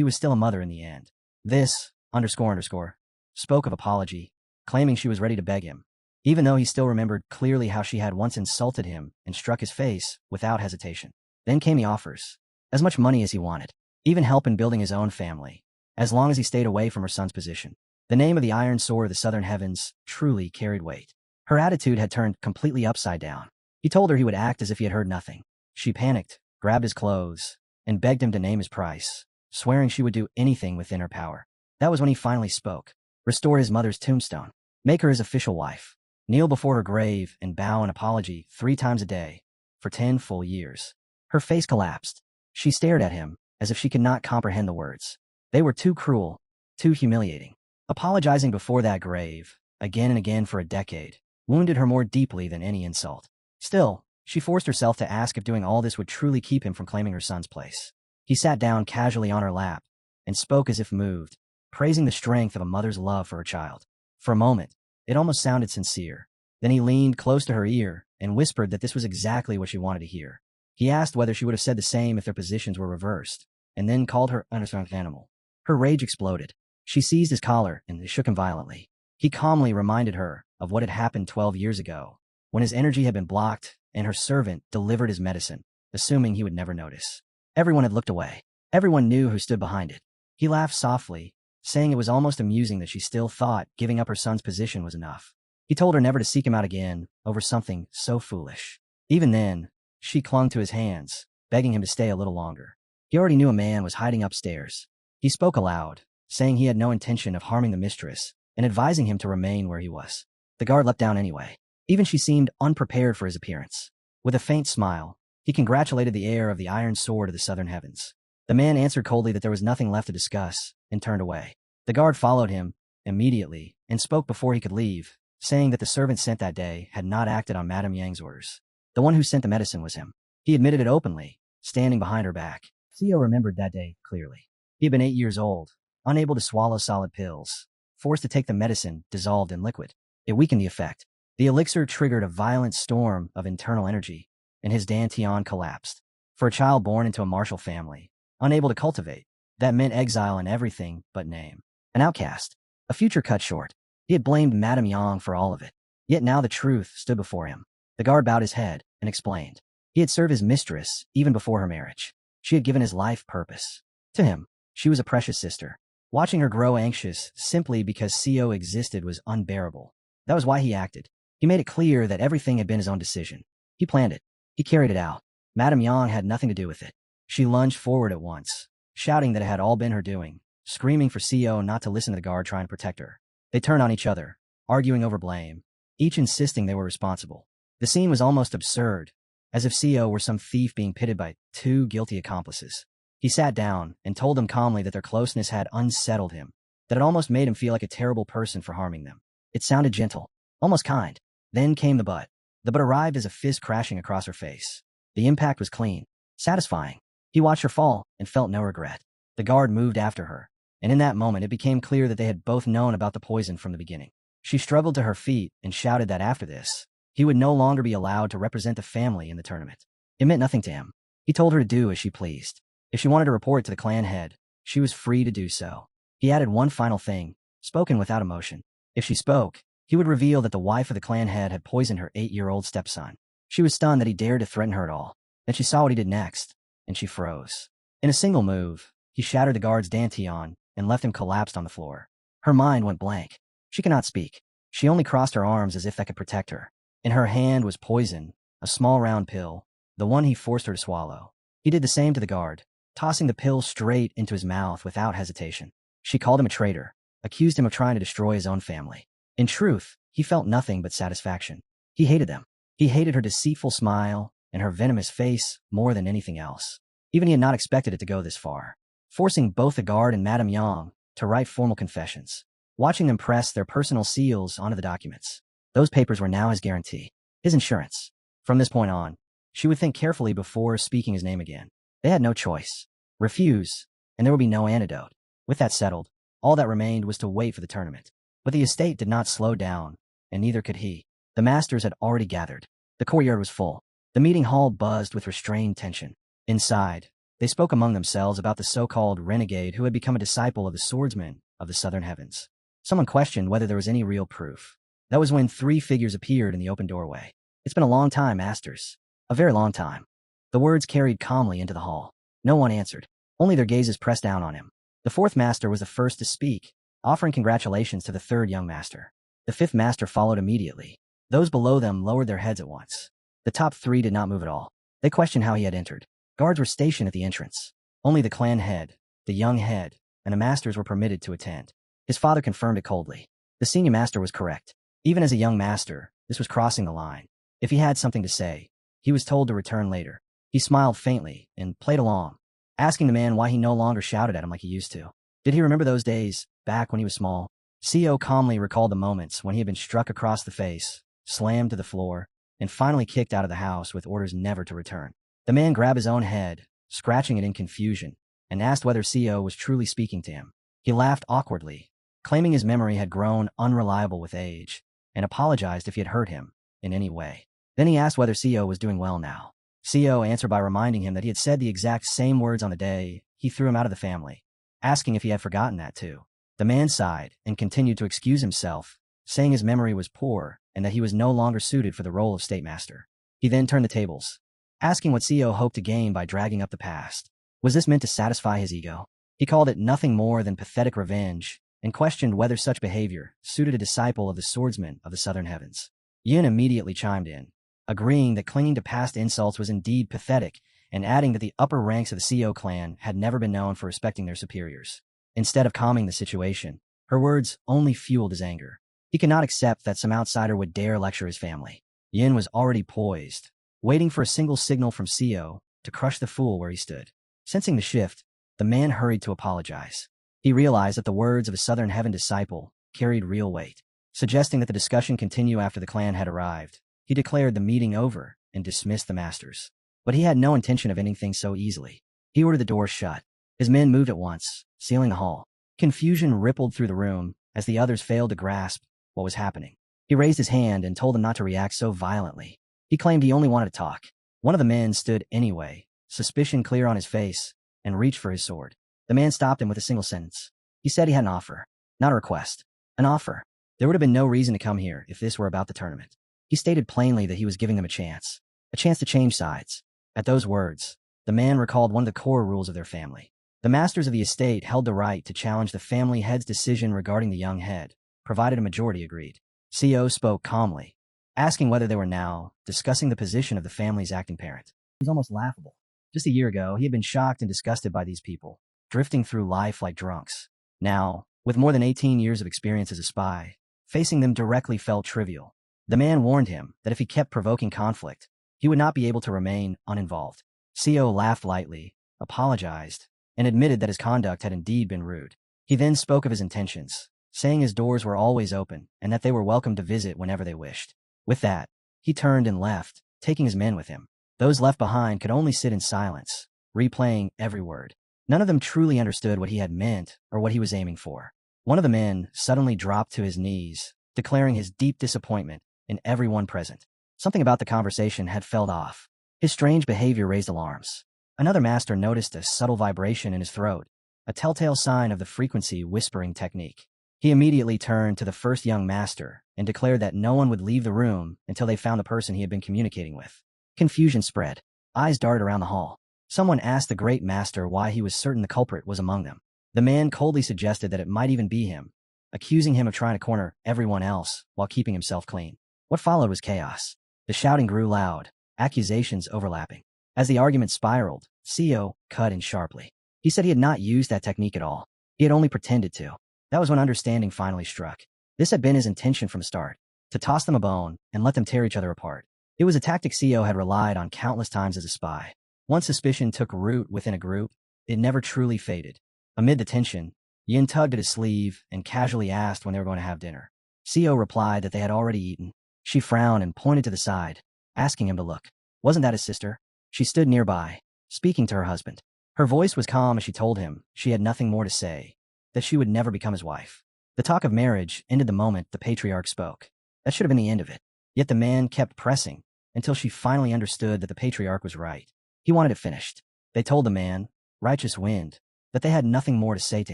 Speaker 1: still a mother in the end. This, __, spoke of apology, claiming she was ready to beg him, even though he still remembered clearly how she had once insulted him and struck his face without hesitation. Then came the offers. As much money as he wanted, even help in building his own family, as long as he stayed away from her son's position. The name of the Iron Sword of the Southern Heavens truly carried weight. Her attitude had turned completely upside down. He told her he would act as if he had heard nothing. She panicked, grabbed his clothes, and begged him to name his price, swearing she would do anything within her power. That was when he finally spoke. Restore his mother's tombstone. Make her his official wife. Kneel before her grave and bow an apology 3 times a day, for 10 full years. Her face collapsed. She stared at him, as if she could not comprehend the words. They were too cruel, too humiliating. Apologizing before that grave, again and again for a decade, wounded her more deeply than any insult. Still, she forced herself to ask if doing all this would truly keep him from claiming her son's place. He sat down casually on her lap and spoke as if moved, praising the strength of a mother's love for her child. For a moment, it almost sounded sincere. Then he leaned close to her ear and whispered that this was exactly what she wanted to hear. He asked whether she would have said the same if their positions were reversed, and then called her an animal. Her rage exploded. She seized his collar and shook him violently. He calmly reminded her of what had happened 12 years ago, when his energy had been blocked and her servant delivered his medicine, assuming he would never notice. Everyone had looked away. Everyone knew who stood behind it. He laughed softly, saying it was almost amusing that she still thought giving up her son's position was enough. He told her never to seek him out again over something so foolish. Even then, She clung to his hands, begging him to stay a little longer. He already knew a man was hiding upstairs. He spoke aloud, saying he had no intention of harming the mistress, and advising him to remain where he was. The guard leapt down anyway. Even she seemed unprepared for his appearance. With a faint smile, he congratulated the heir of the iron sword of the southern heavens. The man answered coldly that there was nothing left to discuss, and turned away. The guard followed him immediately and spoke before he could leave, saying that the servant sent that day had not acted on Madame Yang's orders. The one who sent the medicine was him. He admitted it openly, standing behind her back. Theo remembered that day clearly. He had been 8 years old, unable to swallow solid pills, forced to take the medicine dissolved in liquid. It weakened the effect. The elixir triggered a violent storm of internal energy, and his dantian collapsed. For a child born into a martial family, unable to cultivate, that meant exile in everything but name. An outcast. A future cut short. He had blamed Madame Yang for all of it. Yet now the truth stood before him. The guard bowed his head and explained. He had served his mistress even before her marriage. She had given his life purpose. To him, she was a precious sister. Watching her grow anxious simply because CO existed was unbearable. That was why he acted. He made it clear that everything had been his own decision. He planned it. He carried it out. Madame Yang had nothing to do with it. She lunged forward at once, shouting that it had all been her doing, screaming for CO not to listen to the guard trying to protect her. They turned on each other, arguing over blame, each insisting they were responsible. The scene was almost absurd, as if CO were some thief being pitted by two guilty accomplices. He sat down and told them calmly that their closeness had unsettled him, that it almost made him feel like a terrible person for harming them. It sounded gentle, almost kind. Then came the butt. The butt arrived as a fist crashing across her face. The impact was clean, satisfying. He watched her fall and felt no regret. The guard moved after her, and in that moment it became clear that they had both known about the poison from the beginning. She struggled to her feet and shouted that after this, he would no longer be allowed to represent the family in the tournament. It meant nothing to him. He told her to do as she pleased. If she wanted to report to the clan head, she was free to do so. He added one final thing, spoken without emotion. If she spoke, he would reveal that the wife of the clan head had poisoned her 8-year-old stepson. She was stunned that he dared to threaten her at all. Then she saw what he did next, and she froze. In a single move, he shattered the guard's dantian and left him collapsed on the floor. Her mind went blank. She could not speak. She only crossed her arms as if that could protect her. In her hand was poison, a small round pill, the one he forced her to swallow. He did the same to the guard, tossing the pill straight into his mouth without hesitation. She called him a traitor, accused him of trying to destroy his own family. In truth, he felt nothing but satisfaction. He hated them. He hated her deceitful smile and her venomous face more than anything else. Even he had not expected it to go this far, forcing both the guard and Madame Yang to write formal confessions, watching them press their personal seals onto the documents. Those papers were now his guarantee, his insurance. From this point on, she would think carefully before speaking his name again. They had no choice. Refuse, and there would be no antidote. With that settled, all that remained was to wait for the tournament. But the estate did not slow down, and neither could he. The masters had already gathered. The courtyard was full. The meeting hall buzzed with restrained tension. Inside, they spoke among themselves about the so-called renegade who had become a disciple of the swordsman of the southern heavens. Someone questioned whether there was any real proof. That was when 3 figures appeared in the open doorway. It's been a long time, masters. A very long time. The words carried calmly into the hall. No one answered. Only their gazes pressed down on him. The 4th master was the first to speak, offering congratulations to the 3rd young master. The 5th master followed immediately. Those below them lowered their heads at once. The top 3 did not move at all. They questioned how he had entered. Guards were stationed at the entrance. Only the clan head, the young head, and the masters were permitted to attend. His father confirmed it coldly. The senior master was correct. Even as a young master, this was crossing the line. If he had something to say, he was told to return later. He smiled faintly and played along, asking the man why he no longer shouted at him like he used to. Did he remember those days, back when he was small? CO calmly recalled the moments when he had been struck across the face, slammed to the floor, and finally kicked out of the house with orders never to return. The man grabbed his own head, scratching it in confusion, and asked whether CO was truly speaking to him. He laughed awkwardly, claiming his memory had grown unreliable with age, and apologized if he had hurt him in any way. Then he asked whether CO was doing well now. CO answered by reminding him that he had said the exact same words on the day he threw him out of the family, asking if he had forgotten that too. The man sighed and continued to excuse himself, saying his memory was poor and that he was no longer suited for the role of state master. He then turned the tables, asking what CO hoped to gain by dragging up the past. Was this meant to satisfy his ego? He called it nothing more than pathetic revenge, and questioned whether such behavior suited a disciple of the swordsman of the southern heavens. Yin immediately chimed in. agreeing that clinging to past insults was indeed pathetic, and adding that the upper ranks of the CO clan had never been known for respecting their superiors. Instead of calming the situation, her words only fueled his anger. He could not accept that some outsider would dare lecture his family. Yin was already poised, waiting for a single signal from CO to crush the fool where he stood. Sensing the shift, the man hurried to apologize. He realized that the words of a Southern Heaven disciple carried real weight. Suggesting that the discussion continue after the clan had arrived, he declared the meeting over and dismissed the masters. But he had no intention of ending things so easily. He ordered the doors shut. His men moved at once, sealing the hall. Confusion rippled through the room as the others failed to grasp what was happening. He raised his hand and told them not to react so violently. He claimed he only wanted to talk. One of the men stood anyway, suspicion clear on his face, and reached for his sword. The man stopped him with a single sentence. He said he had an offer, not a request. An offer. There would have been no reason to come here if this were about the tournament. He stated plainly that he was giving them a chance to change sides. At those words, the man recalled one of the core rules of their family. The masters of the estate held the right to challenge the family head's decision regarding the young head, provided a majority agreed. CO spoke calmly, asking whether they were now discussing the position of the family's acting parent. It was almost laughable. Just a year ago, he had been shocked and disgusted by these people, drifting through life like drunks. Now, with more than 18 years of experience as a spy, facing them directly felt trivial. The man warned him that if he kept provoking conflict, he would not be able to remain uninvolved. CO laughed lightly, apologized, and admitted that his conduct had indeed been rude. He then spoke of his intentions, saying his doors were always open and that they were welcome to visit whenever they wished. With that, he turned and left, taking his men with him. Those left behind could only sit in silence, replaying every word. None of them truly understood what he had meant or what he was aiming for. One of the men suddenly dropped to his knees, declaring his deep disappointment in everyone present. Something about the conversation had felt off. His strange behavior raised alarms. Another master noticed a subtle vibration in his throat, a telltale sign of the frequency whispering technique. He immediately turned to the first young master and declared that no one would leave the room until they found the person he had been communicating with. Confusion spread. Eyes darted around the hall. Someone asked the great master why he was certain the culprit was among them. The man coldly suggested that it might even be him, accusing him of trying to corner everyone else while keeping himself clean. What followed was chaos. The shouting grew loud, accusations overlapping. As the argument spiraled, CO cut in sharply. He said he had not used that technique at all. He had only pretended to. That was when understanding finally struck. This had been his intention from the start, to toss them a bone and let them tear each other apart. It was a tactic CO had relied on countless times as a spy. Once suspicion took root within a group, it never truly faded. Amid the tension, Yin tugged at his sleeve and casually asked when they were going to have dinner. CO replied that they had already eaten. She frowned and pointed to the side, asking him to look. Wasn't that his sister? She stood nearby, speaking to her husband. Her voice was calm as she told him she had nothing more to say, that she would never become his wife. The talk of marriage ended the moment the patriarch spoke. That should have been the end of it. Yet the man kept pressing until she finally understood that the patriarch was right. He wanted it finished. They told the man, righteous wind, that they had nothing more to say to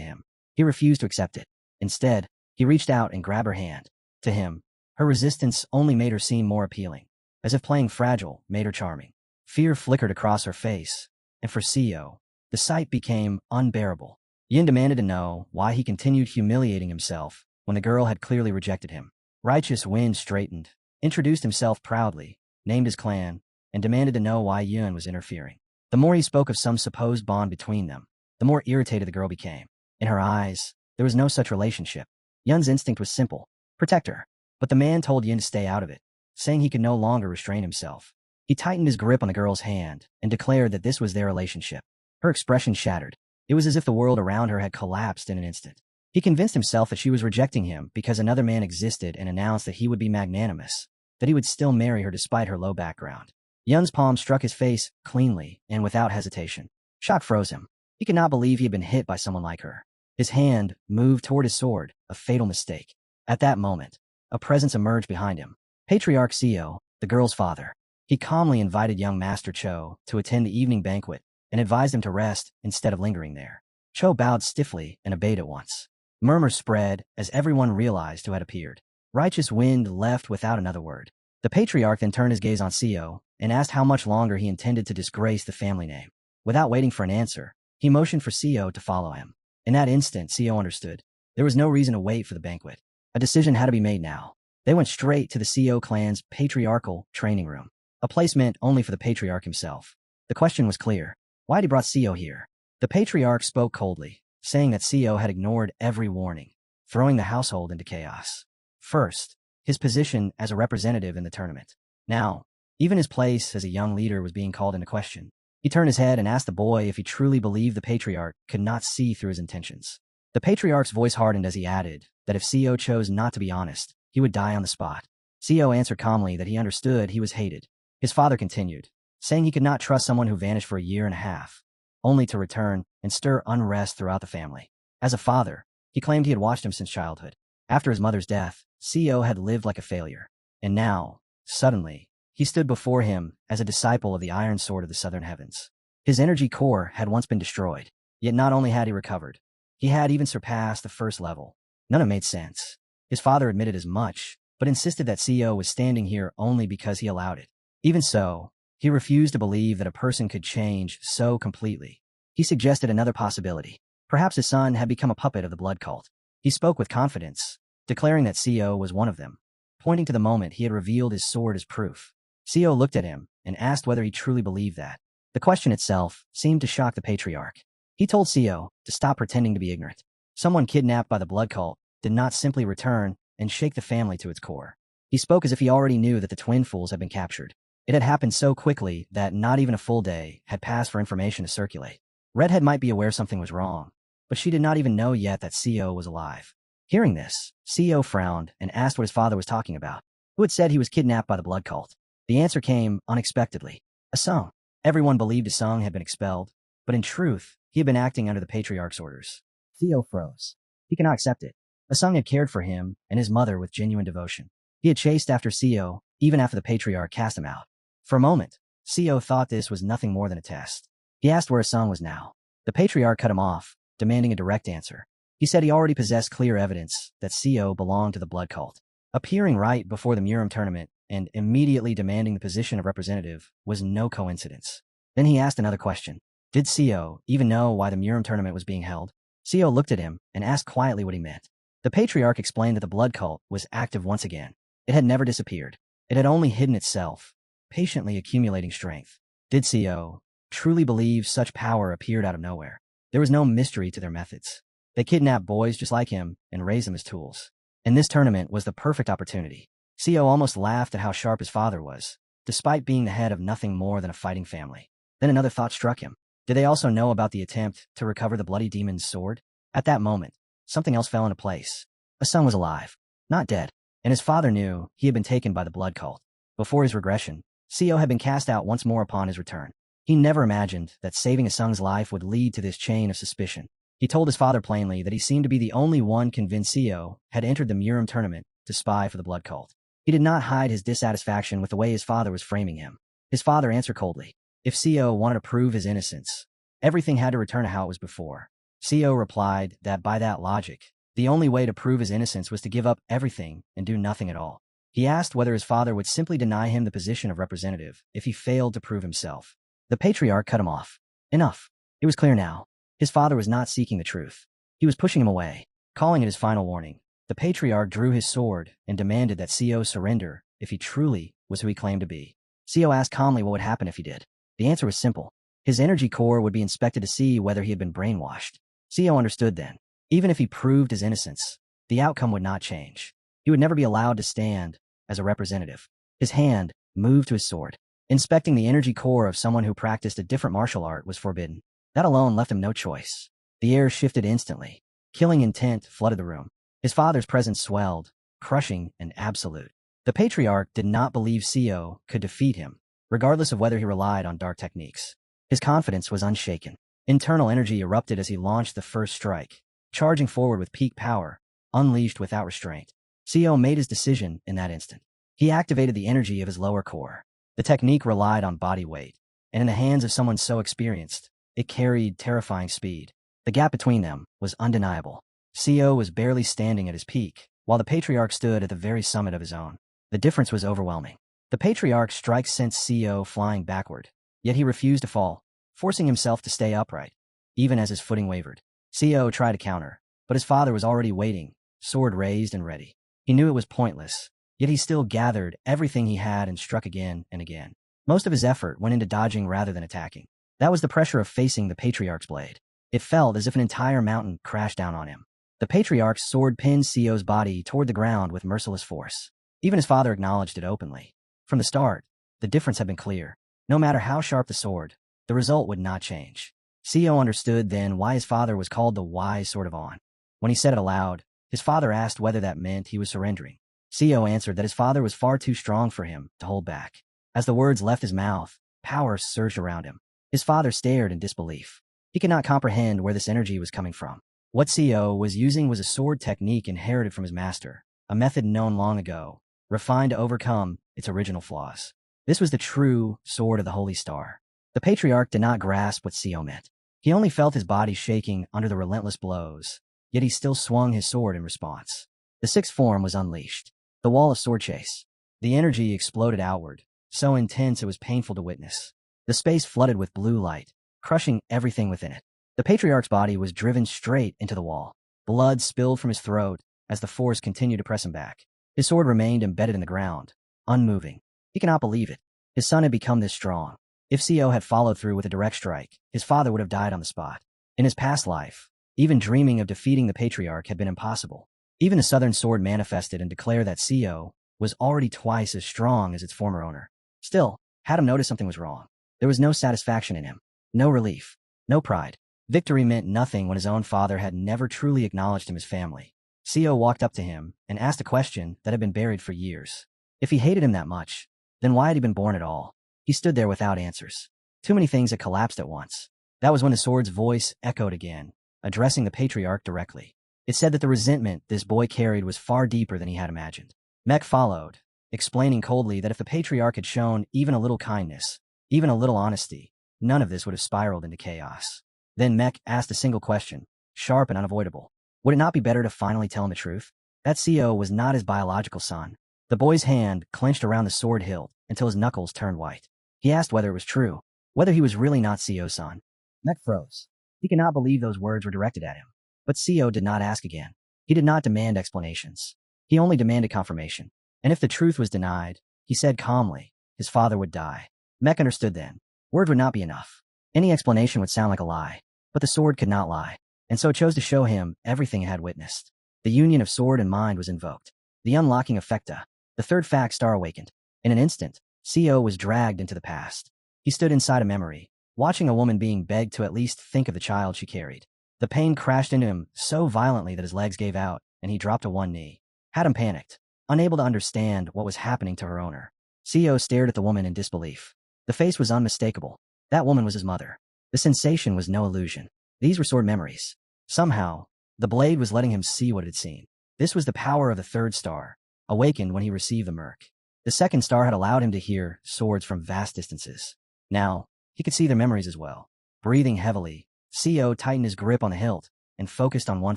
Speaker 1: him. He refused to accept it. Instead, he reached out and grabbed her hand. To him, her resistance only made her seem more appealing, as if playing fragile made her charming. Fear flickered across her face, and for CO, the sight became unbearable. Yin demanded to know why he continued humiliating himself when the girl had clearly rejected him. Righteous Wind straightened, introduced himself proudly, named his clan, and demanded to know why Yun was interfering. The more he spoke of some supposed bond between them, the more irritated the girl became. In her eyes, there was no such relationship. Yun's instinct was simple: protect her. But the man told Yin to stay out of it, saying he could no longer restrain himself. He tightened his grip on the girl's hand and declared that this was their relationship. Her expression shattered. It was as if the world around her had collapsed in an instant. He convinced himself that she was rejecting him because another man existed and announced that he would be magnanimous, that he would still marry her despite her low background. Yun's palm struck his face cleanly and without hesitation. Shock froze him. He could not believe he had been hit by someone like her. His hand moved toward his sword, a fatal mistake. At that moment, a presence emerged behind him. Patriarch Seo, the girl's father. He calmly invited young Master Cho to attend the evening banquet and advised him to rest instead of lingering there. Cho bowed stiffly and obeyed at once. Murmurs spread as everyone realized who had appeared. Righteous Wind left without another word. The patriarch then turned his gaze on Seo and asked how much longer he intended to disgrace the family name. Without waiting for an answer, he motioned for Seo to follow him. In that instant, Seo understood. There was no reason to wait for the banquet. A decision had to be made now. They went straight to the Seo clan's patriarchal training room. a place meant only for the patriarch himself. The question was clear. Why had he brought Co here? The patriarch spoke coldly, saying that Co had ignored every warning, throwing the household into chaos. First, his position as a representative in the tournament. Now, even his place as a young leader was being called into question. He turned his head and asked the boy if he truly believed the patriarch could not see through his intentions. The patriarch's voice hardened as he added that if Co chose not to be honest, he would die on the spot. Co answered calmly that he understood he was hated. His father continued, saying he could not trust someone who vanished for a year and a half, only to return and stir unrest throughout the family. As a father, he claimed he had watched him since childhood. After his mother's death, Co had lived like a failure. And now, suddenly, he stood before him as a disciple of the iron sword of the southern heavens. His energy core had once been destroyed, yet not only had he recovered, he had even surpassed the first level. None of it made sense. His father admitted as much, but insisted that Co was standing here only because he allowed it. Even so, he refused to believe that a person could change so completely. He suggested another possibility. Perhaps his son had become a puppet of the blood cult. He spoke with confidence, declaring that Co was one of them, pointing to the moment he had revealed his sword as proof. Co looked at him and asked whether he truly believed that. The question itself seemed to shock the patriarch. He told Co to stop pretending to be ignorant. Someone kidnapped by the blood cult did not simply return and shake the family to its core. He spoke as if he already knew that the twin fools had been captured. It had happened so quickly that not even a full day had passed for information to circulate. Redhead might be aware something was wrong, but she did not even know yet that Co was alive. Hearing this, Co frowned and asked what his father was talking about. Who had said he was kidnapped by the blood cult? The answer came unexpectedly. Asung. Everyone believed Asung had been expelled, but in truth, he had been acting under the patriarch's orders. Co froze. He could not accept it. Asung had cared for him and his mother with genuine devotion. He had chased after Co, even after the patriarch cast him out. For a moment, Co thought this was nothing more than a test. He asked where Asung was now. The patriarch cut him off, demanding a direct answer. He said he already possessed clear evidence that Co belonged to the blood cult. Appearing right before the Murim tournament and immediately demanding the position of representative was no coincidence. Then he asked another question. Did Co even know why the Murim tournament was being held? Co looked at him and asked quietly what he meant. The patriarch explained that the blood cult was active once again. It had never disappeared. It had only hidden itself, patiently accumulating strength. Did Co truly believe such power appeared out of nowhere? There was no mystery to their methods. They kidnapped boys just like him and raised them as tools. And this tournament was the perfect opportunity. Co almost laughed at how sharp his father was, despite being the head of nothing more than a fighting family. Then another thought struck him. Did they also know about the attempt to recover the bloody demon's sword? At that moment, something else fell into place. Asung was alive, not dead, and his father knew he had been taken by the blood cult. Before his regression, Co had been cast out once more upon his return. He never imagined that saving Asung's life would lead to this chain of suspicion. He told his father plainly that he seemed to be the only one convinced Co had entered the Murim tournament to spy for the blood cult. He did not hide his dissatisfaction with the way his father was framing him. His father answered coldly. If Co wanted to prove his innocence, everything had to return to how it was before. Co replied that by that logic, the only way to prove his innocence was to give up everything and do nothing at all. He asked whether his father would simply deny him the position of representative if he failed to prove himself. The patriarch cut him off. Enough. It was clear now. His father was not seeking the truth. He was pushing him away, calling it his final warning. The patriarch drew his sword and demanded that Co surrender if he truly was who he claimed to be. Co asked calmly what would happen if he did. The answer was simple. His energy core would be inspected to see whether he had been brainwashed. Co understood then. Even if he proved his innocence, the outcome would not change. He would never be allowed to stand as a representative. His hand moved to his sword. Inspecting the energy core of someone who practiced a different martial art was forbidden. That alone left him no choice. The air shifted instantly. Killing intent flooded the room. His father's presence swelled, crushing and absolute. The patriarch did not believe Co could defeat him, regardless of whether he relied on dark techniques. His confidence was unshaken. Internal energy erupted as he launched the first strike, charging forward with peak power, unleashed without restraint. Co made his decision in that instant. He activated the energy of his lower core. The technique relied on body weight, and in the hands of someone so experienced, it carried terrifying speed. The gap between them was undeniable. Co was barely standing at his peak, while the patriarch stood at the very summit of his own. The difference was overwhelming. The patriarch's strike sent Co flying backward, yet he refused to fall, forcing himself to stay upright, even as his footing wavered. Co tried to counter, but his father was already waiting, sword raised and ready. He knew it was pointless, yet he still gathered everything he had and struck again and again. Most of his effort went into dodging rather than attacking. That was the pressure of facing the Patriarch's blade. It felt as if an entire mountain crashed down on him. The Patriarch's sword pinned Sio's body toward the ground with merciless force. Even his father acknowledged it openly. From the start, the difference had been clear. No matter how sharp the sword, the result would not change. Sio understood then why his father was called the wise sword of On. When he said it aloud, his father asked whether that meant he was surrendering. Sio answered that his father was far too strong for him to hold back. As the words left his mouth, power surged around him. His father stared in disbelief. He could not comprehend where this energy was coming from. What Sio was using was a sword technique inherited from his master, a method known long ago, refined to overcome its original flaws. This was the true sword of the Holy Star. The Patriarch did not grasp what Sio meant. He only felt his body shaking under the relentless blows, yet he still swung his sword in response. The sixth form was unleashed. The wall of sword chase. The energy exploded outward, so intense it was painful to witness. The space flooded with blue light, crushing everything within it. The Patriarch's body was driven straight into the wall. Blood spilled from his throat as the force continued to press him back. His sword remained embedded in the ground, unmoving. He could not believe it. His son had become this strong. If Sio had followed through with a direct strike, his father would have died on the spot. In his past life, even dreaming of defeating the Patriarch had been impossible. Even the Southern Sword manifested and declared that Sio was already twice as strong as its former owner. Still, Hatem noticed something was wrong. There was no satisfaction in him, no relief, no pride. Victory meant nothing when his own father had never truly acknowledged him as family. Sio walked up to him and asked a question that had been buried for years. If he hated him that much, then why had he been born at all? He stood there without answers. Too many things had collapsed at once. That was when the sword's voice echoed again, addressing the Patriarch directly. It said that the resentment this boy carried was far deeper than he had imagined. Mech followed, explaining coldly that if the Patriarch had shown even a little kindness, even a little honesty, none of this would have spiraled into chaos. Then Mech asked a single question, sharp and unavoidable. Would it not be better to finally tell him the truth? That Sio was not his biological son. The boy's hand clenched around the sword hilt until his knuckles turned white. He asked whether it was true, whether he was really not Sio's son. Mech froze. He could not believe those words were directed at him. But Sio did not ask again. He did not demand explanations. He only demanded confirmation. And if the truth was denied, he said calmly, his father would die. Mech understood then. Words would not be enough. Any explanation would sound like a lie. But the sword could not lie, and so it chose to show him everything it had witnessed. The union of sword and mind was invoked. The unlocking effecta. The third fact star awakened. In an instant, Sio was dragged into the past. He stood inside a memory, watching a woman being begged to at least think of the child she carried. The pain crashed into him so violently that his legs gave out, and he dropped to one knee. Hatem panicked, unable to understand what was happening to her owner. Sio stared at the woman in disbelief. The face was unmistakable. That woman was his mother. The sensation was no illusion. These were sword memories. Somehow, the blade was letting him see what it had seen. This was the power of the third star, awakened when he received the merc. The second star had allowed him to hear swords from vast distances. Now, he could see their memories as well. Breathing heavily, Sio tightened his grip on the hilt and focused on one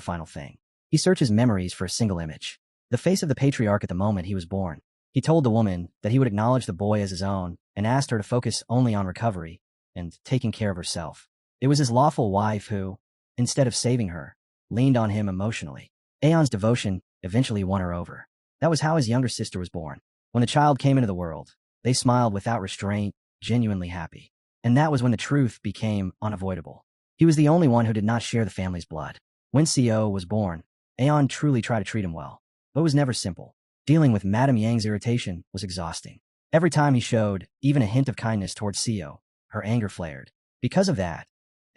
Speaker 1: final thing. He searched his memories for a single image. The face of the Patriarch at the moment he was born. He told the woman that he would acknowledge the boy as his own and asked her to focus only on recovery and taking care of herself. It was his lawful wife who, instead of saving her, leaned on him emotionally. Aeon's devotion eventually won her over. That was how his younger sister was born. When the child came into the world, they smiled without restraint, genuinely happy. And that was when the truth became unavoidable. He was the only one who did not share the family's blood. When Sio was born, Aeon truly tried to treat him well, but it was never simple. Dealing with Madame Yang's irritation was exhausting. Every time he showed even a hint of kindness towards Sio, her anger flared. Because of that,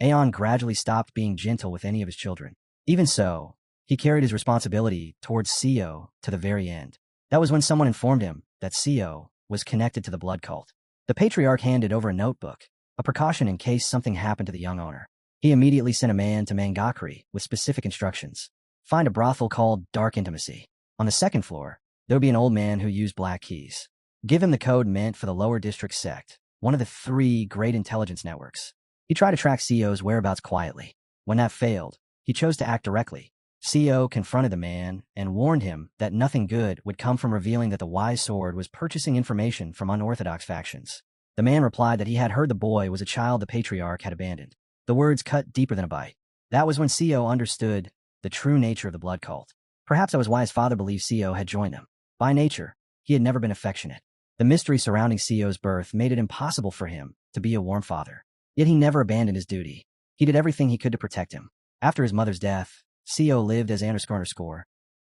Speaker 1: Aeon gradually stopped being gentle with any of his children. Even so, he carried his responsibility towards Sio to the very end. That was when someone informed him that Sio was connected to the blood cult. The Patriarch handed over a notebook, a precaution in case something happened to the young owner. He immediately sent a man to Mangakri with specific instructions. Find a brothel called Dark Intimacy. On the second floor, there would be an old man who used black keys. Give him the code meant for the lower district sect, one of the 3 great intelligence networks. He tried to track Sio's whereabouts quietly. When that failed, he chose to act directly. Sio confronted the man and warned him that nothing good would come from revealing that the Wise Sword was purchasing information from unorthodox factions. The man replied that he had heard the boy was a child the Patriarch had abandoned. The words cut deeper than a bite. That was when Sio understood the true nature of the blood cult. Perhaps that was why his father believed Sio had joined them. By nature, he had never been affectionate. The mystery surrounding Sio's birth made it impossible for him to be a warm father. Yet he never abandoned his duty. He did everything he could to protect him. After his mother's death, Sio lived as and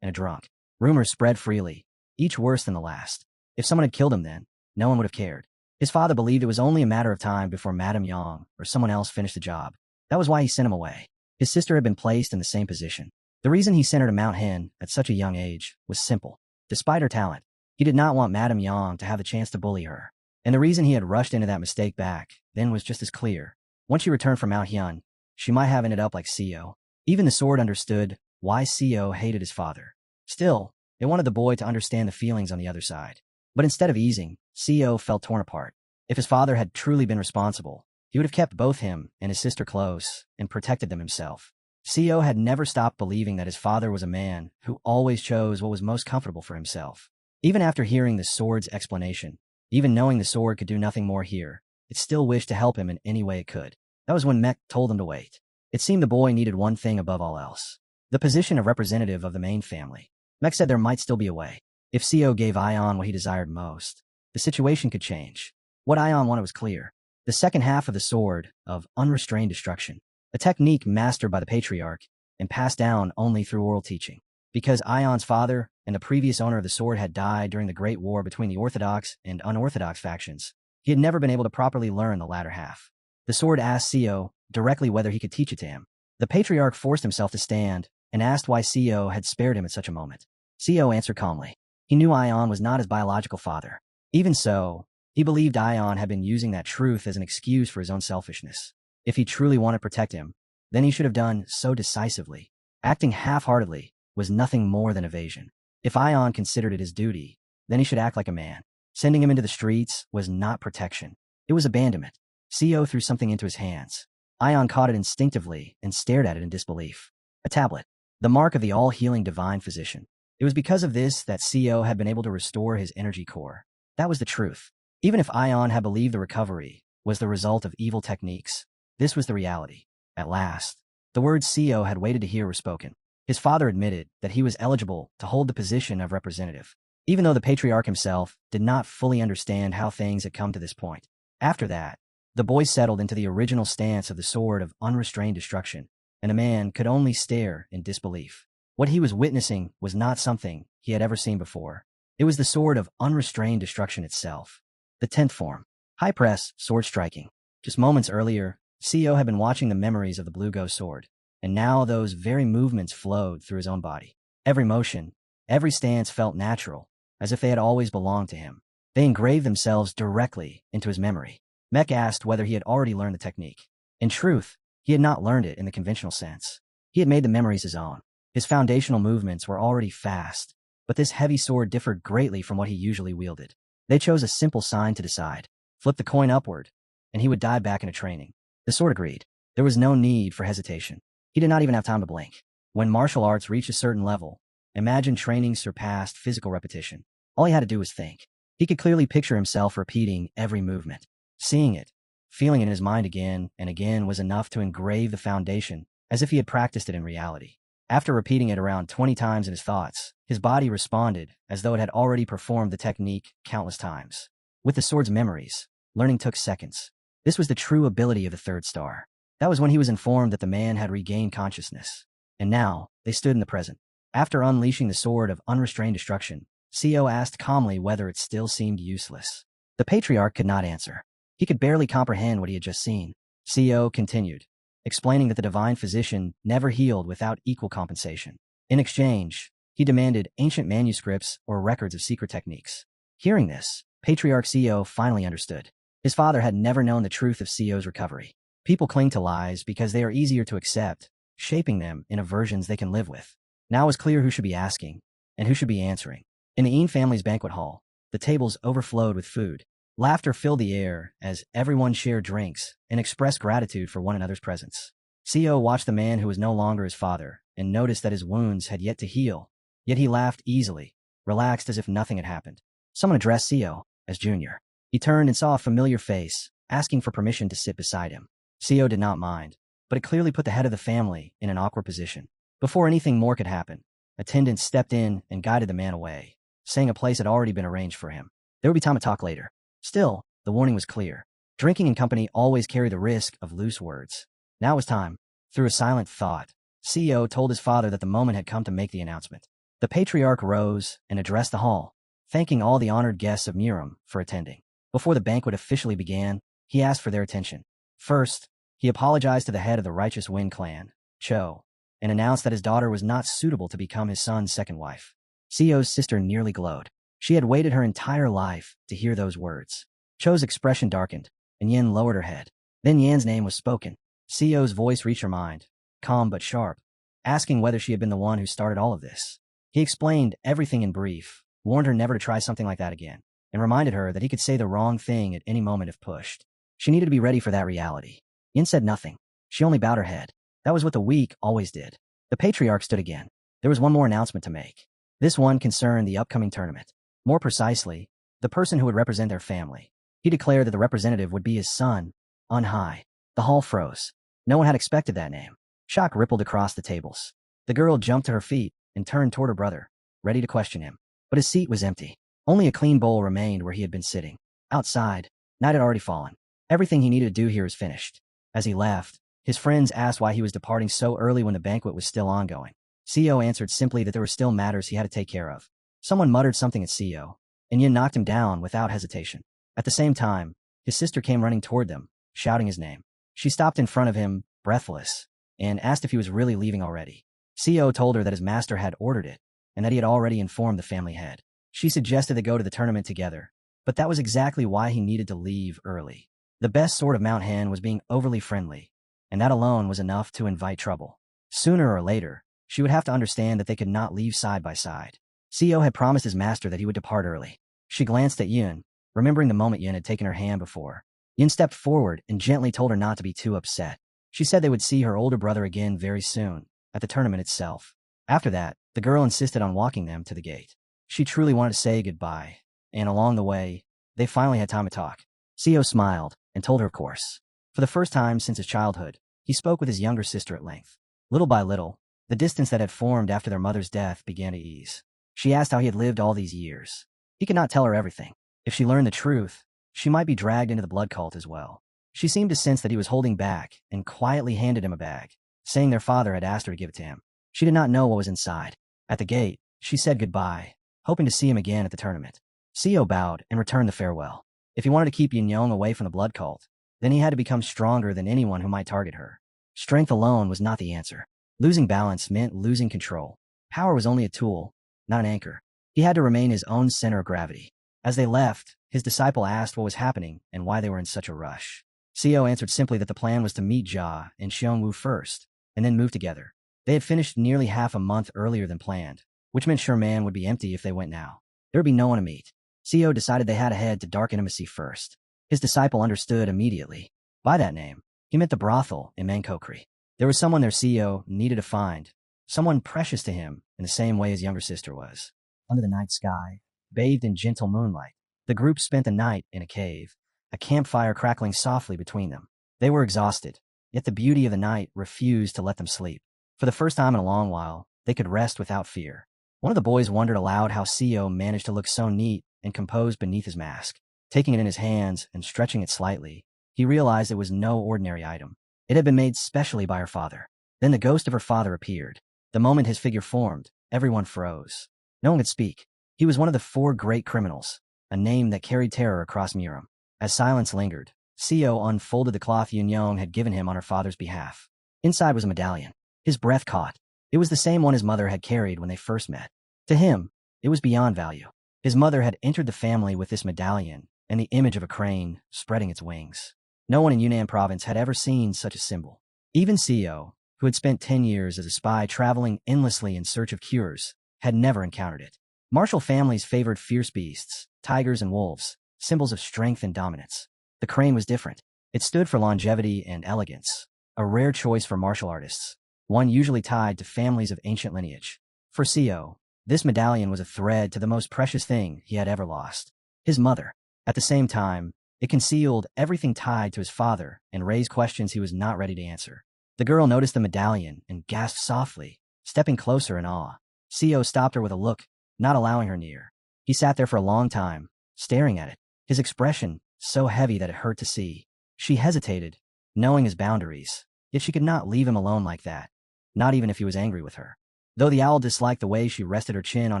Speaker 1: a drunk. Rumors spread freely, each worse than the last. If someone had killed him then, no one would have cared. His father believed it was only a matter of time before Madame Yang or someone else finished the job. That was why he sent him away. His sister had been placed in the same position. The reason he sent her to Mount Hen at such a young age was simple. Despite her talent, he did not want Madame Yang to have the chance to bully her. And the reason he had rushed into that mistake back then was just as clear. Once she returned from Mount Hen, she might have ended up like Sio. Even the sword understood why Sio hated his father. Still, it wanted the boy to understand the feelings on the other side. But instead of easing, Sio felt torn apart. If his father had truly been responsible, he would have kept both him and his sister close and protected them himself. Sio had never stopped believing that his father was a man who always chose what was most comfortable for himself. Even after hearing the sword's explanation, even knowing the sword could do nothing more here, it still wished to help him in any way it could. That was when Mek told him to wait. It seemed the boy needed one thing above all else: the position of representative of the main family. Mek said there might still be a way. If Sio gave Ion what he desired most, the situation could change. What Ion wanted was clear: the second half of the sword of unrestrained destruction, a technique mastered by the patriarch and passed down only through oral teaching. Because Ion's father and the previous owner of the sword had died during the Great War between the Orthodox and unorthodox factions, he had never been able to properly learn the latter half. The sword asked Sio directly whether he could teach it to him. The patriarch forced himself to stand and asked why Sio had spared him at such a moment. Sio answered calmly. He knew Ion was not his biological father. Even so, he believed Ion had been using that truth as an excuse for his own selfishness. If he truly wanted to protect him, then he should have done so decisively. Acting half-heartedly was nothing more than evasion. If Ion considered it his duty, then he should act like a man. Sending him into the streets was not protection. It was abandonment. Sio threw something into his hands. Ion caught it instinctively and stared at it in disbelief. A tablet. The mark of the all-healing divine physician. It was because of this that Sio had been able to restore his energy core. That was the truth. Even if Ion had believed the recovery was the result of evil techniques, this was the reality. At last, the words Sio had waited to hear were spoken. His father admitted that he was eligible to hold the position of representative, even though the patriarch himself did not fully understand how things had come to this point. After that, the boy settled into the original stance of the sword of unrestrained destruction, and a man could only stare in disbelief. What he was witnessing was not something he had ever seen before. It was the sword of unrestrained destruction itself. The 10th form. High press, sword striking. Just moments earlier, Sio had been watching the memories of the blue ghost sword, and now those very movements flowed through his own body. Every motion, every stance felt natural, as if they had always belonged to him. They engraved themselves directly into his memory. Mek asked whether he had already learned the technique. In truth, he had not learned it in the conventional sense. He had made the memories his own. His foundational movements were already fast, but this heavy sword differed greatly from what he usually wielded. They chose a simple sign to decide. Flip the coin upward, and he would dive back into training. The sword agreed. There was no need for hesitation. He did not even have time to blink. When martial arts reached a certain level, imagine training surpassed physical repetition. All he had to do was think. He could clearly picture himself repeating every movement. Seeing it, feeling it in his mind again and again was enough to engrave the foundation, as if he had practiced it in reality. After repeating it around 20 times in his thoughts, his body responded as though it had already performed the technique countless times. With the sword's memories, learning took seconds. This was the true ability of the third star. That was when he was informed that the man had regained consciousness. And now, they stood in the present. After unleashing the sword of unrestrained destruction, Sio asked calmly whether it still seemed useless. The patriarch could not answer. He could barely comprehend what he had just seen. Sio continued, explaining that the divine physician never healed without equal compensation. In exchange, he demanded ancient manuscripts or records of secret techniques. Hearing this, Patriarch Sio finally understood. His father had never known the truth of Sio's recovery. People cling to lies because they are easier to accept, shaping them into versions they can live with. Now it was clear who should be asking and who should be answering. In the Een family's banquet hall, the tables overflowed with food. Laughter filled the air as everyone shared drinks and expressed gratitude for one another's presence. Sio watched the man who was no longer his father and noticed that his wounds had yet to heal, yet he laughed easily, relaxed as if nothing had happened. Someone addressed Sio as Junior. He turned and saw a familiar face, asking for permission to sit beside him. Sio did not mind, but it clearly put the head of the family in an awkward position. Before anything more could happen, attendants stepped in and guided the man away, saying a place had already been arranged for him. There would be time to talk later. Still, the warning was clear. Drinking in company always carried the risk of loose words. Now it was time. Through a silent thought, CEO told his father that the moment had come to make the announcement. The patriarch rose and addressed the hall, thanking all the honored guests of Muram for attending. Before the banquet officially began, he asked for their attention. First, he apologized to the head of the Righteous Wind clan, Cho, and announced that his daughter was not suitable to become his son's second wife. CEO's sister nearly glowed. She had waited her entire life to hear those words. Cho's expression darkened, and Yin lowered her head. Then Yan's name was spoken. CEO's voice reached her mind, calm but sharp, asking whether she had been the one who started all of this. He explained everything in brief, warned her never to try something like that again, and reminded her that he could say the wrong thing at any moment if pushed. She needed to be ready for that reality. Yin said nothing. She only bowed her head. That was what the weak always did. The patriarch stood again. There was one more announcement to make. This one concerned the upcoming tournament. More precisely, the person who would represent their family. He declared that the representative would be his son, Unhai. The hall froze. No one had expected that name. Shock rippled across the tables. The girl jumped to her feet and turned toward her brother, ready to question him. But his seat was empty. Only a clean bowl remained where he had been sitting. Outside, night had already fallen. Everything he needed to do here was finished. As he left, his friends asked why he was departing so early when the banquet was still ongoing. CEO answered simply that there were still matters he had to take care of. Someone muttered something at CEO, and Yin knocked him down without hesitation. At the same time, his sister came running toward them, shouting his name. She stopped in front of him, breathless, and asked if he was really leaving already. CEO told her that his master had ordered it, and that he had already informed the family head. She suggested they go to the tournament together, but that was exactly why he needed to leave early. The best sort of Mount Han was being overly friendly, and that alone was enough to invite trouble. Sooner or later, she would have to understand that they could not leave side by side. CEO had promised his master that he would depart early. She glanced at Yin, remembering the moment Yin had taken her hand before. Yin stepped forward and gently told her not to be too upset. She said they would see her older brother again very soon, at the tournament itself. After that, the girl insisted on walking them to the gate. She truly wanted to say goodbye, and along the way, they finally had time to talk. CEO smiled and told her of course. For the first time since his childhood, he spoke with his younger sister at length. Little by little, the distance that had formed after their mother's death began to ease. She asked how he had lived all these years. He could not tell her everything. If she learned the truth, she might be dragged into the blood cult as well. She seemed to sense that he was holding back and quietly handed him a bag, saying their father had asked her to give it to him. She did not know what was inside. At the gate, she said goodbye, hoping to see him again at the tournament. CEO bowed and returned the farewell. If he wanted to keep Yin Yong away from the blood cult, then he had to become stronger than anyone who might target her. Strength alone was not the answer. Losing balance meant losing control. Power was only a tool, not an anchor. He had to remain his own center of gravity. As they left, his disciple asked what was happening and why they were in such a rush. CEO answered simply that the plan was to meet Jia and Xiongwu first, and then move together. They had finished nearly half a month earlier than planned, which meant Sherman would be empty if they went now. There would be no one to meet. CEO decided they had to head to Dark Intimacy first. His disciple understood immediately. By that name, he meant the brothel in Mankokri. There was someone their CEO needed to find, someone precious to him in the same way his younger sister was. Under the night sky, bathed in gentle moonlight, the group spent the night in a cave, a campfire crackling softly between them. They were exhausted, yet the beauty of the night refused to let them sleep. For the first time in a long while, they could rest without fear. One of the boys wondered aloud how CEO managed to look so neat and composed beneath his mask. Taking it in his hands and stretching it slightly, he realized it was no ordinary item. It had been made specially by her father. Then the ghost of her father appeared. The moment his figure formed, everyone froze. No one could speak. He was one of the 4 great criminals, a name that carried terror across Muram. As silence lingered, CEO unfolded the cloth Yun Yong had given him on her father's behalf. Inside was a medallion. His breath caught. It was the same one his mother had carried when they first met. To him, it was beyond value. His mother had entered the family with this medallion and the image of a crane spreading its wings. No one in Yunnan province had ever seen such a symbol. Even CEO, who had spent 10 years as a spy traveling endlessly in search of cures, had never encountered it. Martial families favored fierce beasts, tigers and wolves, symbols of strength and dominance. The crane was different. It stood for longevity and elegance, a rare choice for martial artists, one usually tied to families of ancient lineage. For CEO, this medallion was a thread to the most precious thing he had ever lost, his mother. At the same time, it concealed everything tied to his father and raised questions he was not ready to answer. The girl noticed the medallion and gasped softly, stepping closer in awe. CEO stopped her with a look, not allowing her near. He sat there for a long time, staring at it, his expression so heavy that it hurt to see. She hesitated, knowing his boundaries, yet she could not leave him alone like that, not even if he was angry with her. Though the owl disliked the way she rested her chin on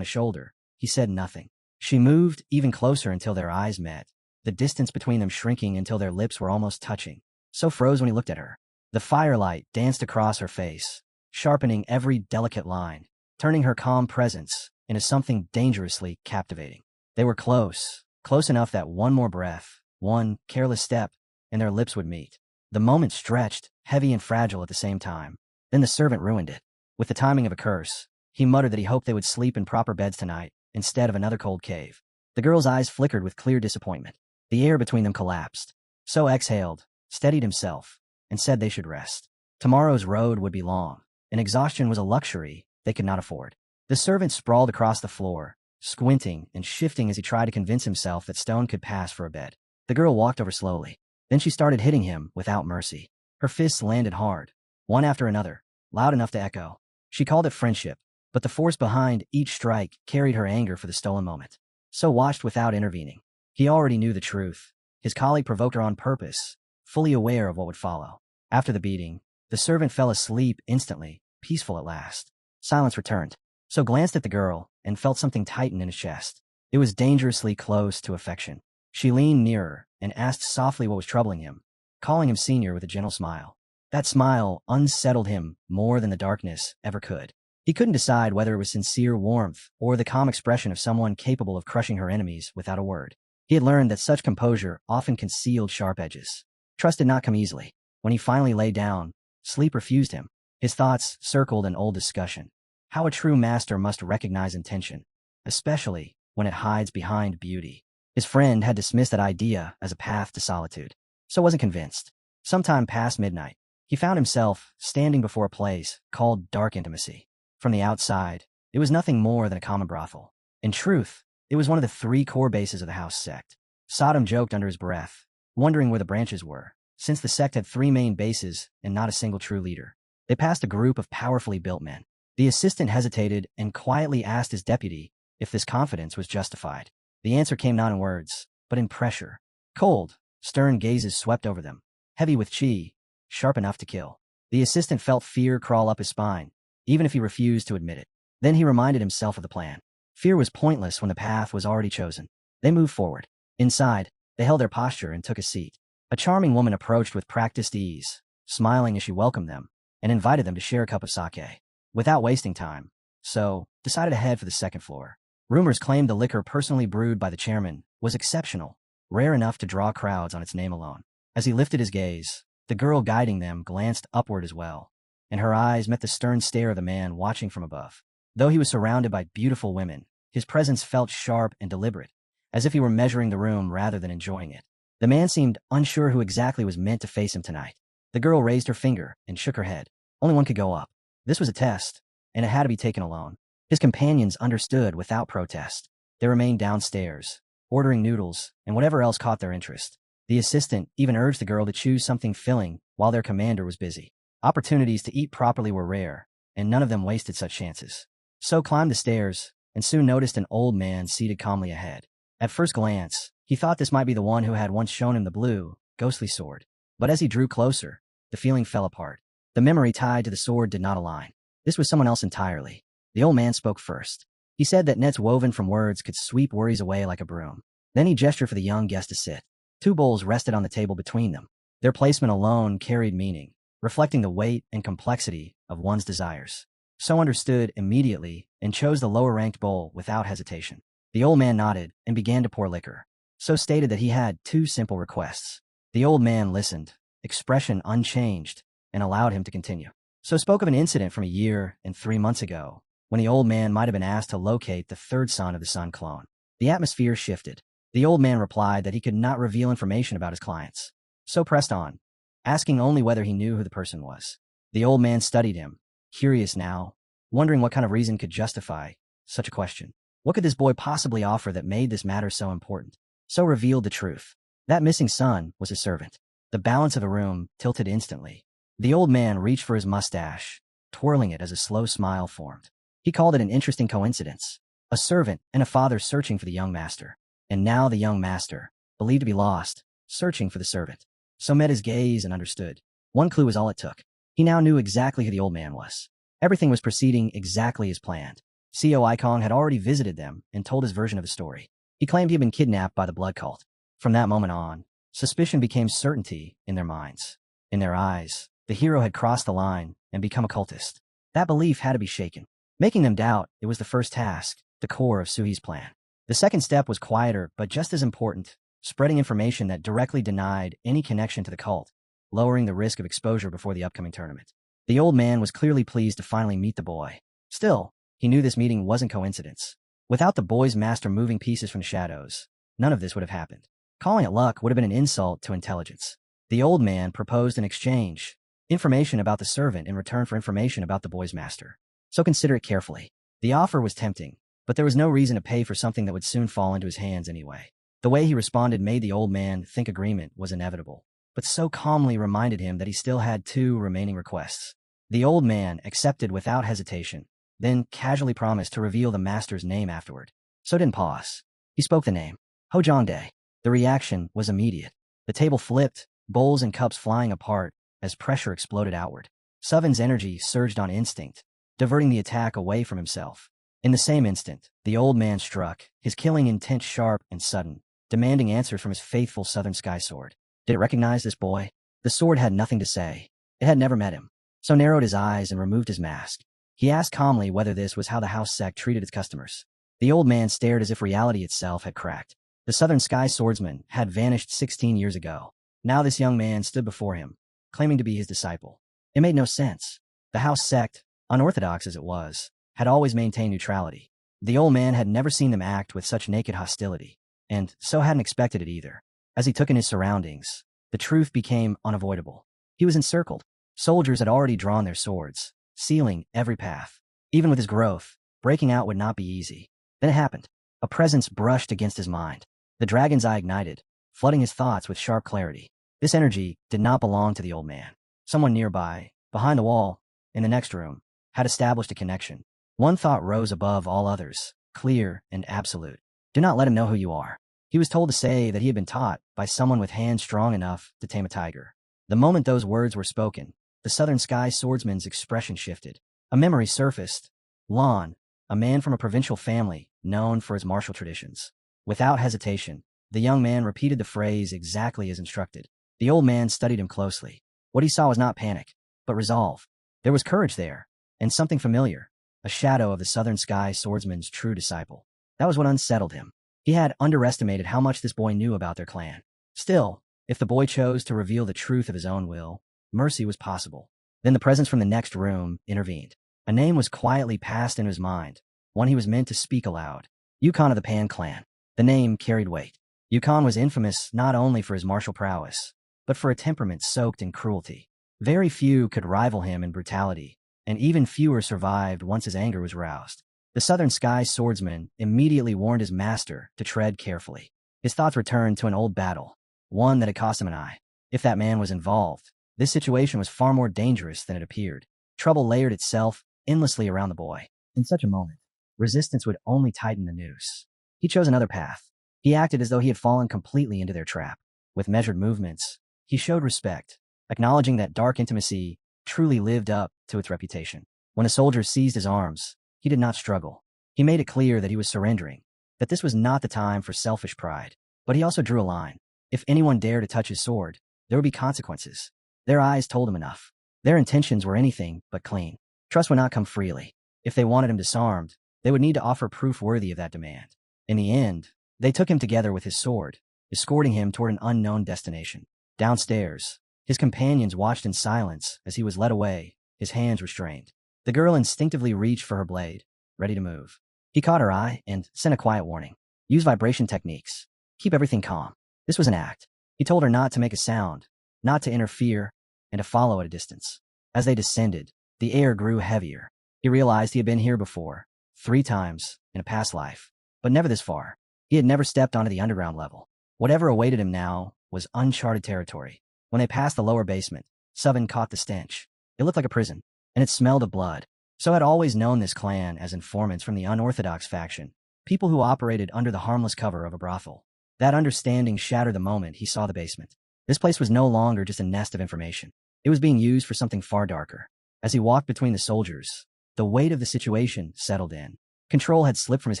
Speaker 1: his shoulder, he said nothing. She moved even closer until their eyes met, the distance between them shrinking until their lips were almost touching. So froze when he looked at her. The firelight danced across her face, sharpening every delicate line, turning her calm presence into something dangerously captivating. They were close, close enough that one more breath, one careless step, and their lips would meet. The moment stretched, heavy and fragile at the same time. Then the servant ruined it. With the timing of a curse, he muttered that he hoped they would sleep in proper beds tonight, instead of another cold cave. The girl's eyes flickered with clear disappointment. The air between them collapsed. So exhaled, steadied himself, and said they should rest. Tomorrow's road would be long, and exhaustion was a luxury they could not afford. The servant sprawled across the floor, squinting and shifting as he tried to convince himself that stone could pass for a bed. The girl walked over slowly. Then she started hitting him without mercy. Her fists landed hard, one after another, loud enough to echo. She called it friendship, but the force behind each strike carried her anger for the stolen moment. So watched without intervening. He already knew the truth. His colleague provoked her on purpose, fully aware of what would follow. After the beating, the servant fell asleep instantly, peaceful at last. Silence returned. So glanced at the girl and felt something tighten in his chest. It was dangerously close to affection. She leaned nearer and asked softly what was troubling him, calling him senior with a gentle smile. That smile unsettled him more than the darkness ever could. He couldn't decide whether it was sincere warmth or the calm expression of someone capable of crushing her enemies without a word. He had learned that such composure often concealed sharp edges. Trust did not come easily. When he finally lay down, sleep refused him. His thoughts circled an old discussion. How a true master must recognize intention, especially when it hides behind beauty. His friend had dismissed that idea as a path to solitude, so wasn't convinced. Sometime past midnight, he found himself standing before a place called Dark Intimacy. From the outside, it was nothing more than a common brothel. In truth, it was one of the 3 core bases of the house sect. Sodom joked under his breath, wondering where the branches were, since the sect had 3 main bases and not a single true leader. They passed a group of powerfully built men. The assistant hesitated and quietly asked his deputy if this confidence was justified. The answer came not in words, but in pressure. Cold, stern gazes swept over them, heavy with chi, sharp enough to kill. The assistant felt fear crawl up his spine, even if he refused to admit it. Then he reminded himself of the plan. Fear was pointless when the path was already chosen. They moved forward. Inside, they held their posture and took a seat. A charming woman approached with practiced ease, smiling as she welcomed them, and invited them to share a cup of sake. Without wasting time, So decided to head for the second floor. Rumors claimed the liquor personally brewed by the chairman was exceptional, rare enough to draw crowds on its name alone. As he lifted his gaze, the girl guiding them glanced upward as well, and her eyes met the stern stare of the man watching from above. Though he was surrounded by beautiful women, his presence felt sharp and deliberate, as if he were measuring the room rather than enjoying it. The man seemed unsure who exactly was meant to face him tonight. The girl raised her finger and shook her head. Only one could go up. This was a test, and it had to be taken alone. His companions understood without protest. They remained downstairs, ordering noodles and whatever else caught their interest. The assistant even urged the girl to choose something filling while their commander was busy. Opportunities to eat properly were rare, and none of them wasted such chances. So climbed the stairs, and soon noticed an old man seated calmly ahead. At first glance, he thought this might be the one who had once shown him the blue, ghostly sword. But as he drew closer, the feeling fell apart. The memory tied to the sword did not align. This was someone else entirely. The old man spoke first. He said that nets woven from words could sweep worries away like a broom. Then he gestured for the young guest to sit. 2 bowls rested on the table between them. Their placement alone carried meaning, reflecting the weight and complexity of one's desires. So understood immediately and chose the lower-ranked bowl without hesitation. The old man nodded and began to pour liquor. So stated that he had 2 simple requests. The old man listened, expression unchanged, and allowed him to continue. So spoke of an incident from a year and 3 months ago, when the old man might have been asked to locate the 3rd son of the Sun clone. The atmosphere shifted. The old man replied that he could not reveal information about his clients. So pressed on, asking only whether he knew who the person was. The old man studied him, curious now, wondering what kind of reason could justify such a question. What could this boy possibly offer that made this matter so important? So revealed the truth. That missing son was his servant. The balance of the room tilted instantly. The old man reached for his mustache, twirling it as a slow smile formed. He called it an interesting coincidence. A servant and a father searching for the young master. And now the young master, believed to be lost, searching for the servant. So met his gaze and understood. One clue was all it took. He now knew exactly who the old man was. Everything was proceeding exactly as planned. CO Ikong had already visited them and told his version of the story. He claimed he had been kidnapped by the blood cult. From that moment on, suspicion became certainty in their minds. In their eyes, the hero had crossed the line and become a cultist. That belief had to be shaken. Making them doubt it was the first task, the core of Suhi's plan. The second step was quieter but just as important, spreading information that directly denied any connection to the cult, lowering the risk of exposure before the upcoming tournament. The old man was clearly pleased to finally meet the boy. Still, he knew this meeting wasn't coincidence. Without the boy's master moving pieces from the shadows, none of this would have happened. Calling it luck would have been an insult to intelligence. The old man proposed an exchange, information about the servant in return for information about the boy's master. So consider it carefully. The offer was tempting, but there was no reason to pay for something that would soon fall into his hands anyway. The way he responded made the old man think agreement was inevitable, but so calmly reminded him that he still had 2 remaining requests. The old man accepted without hesitation, then casually promised to reveal the master's name afterward. So didn't pause. He spoke the name. Hojongdae. The reaction was immediate. The table flipped, bowls and cups flying apart as pressure exploded outward. Suvin's energy surged on instinct, diverting the attack away from himself. In the same instant, the old man struck, his killing intent sharp and sudden, demanding answers from his faithful Southern Sky Sword. Did it recognize this boy? The sword had nothing to say. It had never met him. So narrowed his eyes and removed his mask. He asked calmly whether this was how the house sect treated its customers. The old man stared as if reality itself had cracked. The Southern Sky Swordsman had vanished 16 years ago. Now this young man stood before him, claiming to be his disciple. It made no sense. The house sect, unorthodox as it was, had always maintained neutrality. The old man had never seen them act with such naked hostility, and so hadn't expected it either. As he took in his surroundings, the truth became unavoidable. He was encircled. Soldiers had already drawn their swords, sealing every path. Even with his growth, breaking out would not be easy. Then it happened. A presence brushed against his mind. The dragon's eye ignited, flooding his thoughts with sharp clarity. This energy did not belong to the old man. Someone nearby, behind the wall, in the next room, had established a connection. One thought rose above all others, clear and absolute. Do not let him know who you are. He was told to say that he had been taught by someone with hands strong enough to tame a tiger. The moment those words were spoken, the Southern Sky Swordsman's expression shifted. A memory surfaced. Lon, a man from a provincial family known for his martial traditions. Without hesitation, the young man repeated the phrase exactly as instructed. The old man studied him closely. What he saw was not panic, but resolve. There was courage there, and something familiar, a shadow of the Southern Sky Swordsman's true disciple. That was what unsettled him. He had underestimated how much this boy knew about their clan. Still, if the boy chose to reveal the truth of his own will, mercy was possible. Then the presence from the next room intervened. A name was quietly passed into his mind, one he was meant to speak aloud. Yukon of the Pan clan. The name carried weight. Yukon was infamous not only for his martial prowess, but for a temperament soaked in cruelty. Very few could rival him in brutality, and even fewer survived once his anger was roused. The Southern Sky Swordsman immediately warned his master to tread carefully. His thoughts returned to an old battle, one that had cost him an eye. If that man was involved, this situation was far more dangerous than it appeared. Trouble layered itself endlessly around the boy. In such a moment, resistance would only tighten the noose. He chose another path. He acted as though he had fallen completely into their trap. With measured movements, he showed respect, acknowledging that dark intimacy truly lived up to its reputation. When a soldier seized his arms, he did not struggle. He made it clear that he was surrendering, that this was not the time for selfish pride. But he also drew a line. If anyone dared to touch his sword, there would be consequences. Their eyes told him enough. Their intentions were anything but clean. Trust would not come freely. If they wanted him disarmed, they would need to offer proof worthy of that demand. In the end, they took him together with his sword, escorting him toward an unknown destination. Downstairs, his companions watched in silence as he was led away, his hands restrained. The girl instinctively reached for her blade, ready to move. He caught her eye and sent a quiet warning. Use vibration techniques. Keep everything calm. This was an act. He told her not to make a sound, not to interfere, and to follow at a distance. As they descended, the air grew heavier. He realized he had been here before, 3 times, in a past life, but never this far. He had never stepped onto the underground level. Whatever awaited him now was uncharted territory. When they passed the lower basement, Suvin caught the stench. It looked like a prison, and it smelled of blood. So had always known this clan as informants from the unorthodox faction, people who operated under the harmless cover of a brothel. That understanding shattered the moment he saw the basement. This place was no longer just a nest of information. It was being used for something far darker. As he walked between the soldiers, the weight of the situation settled in. Control had slipped from his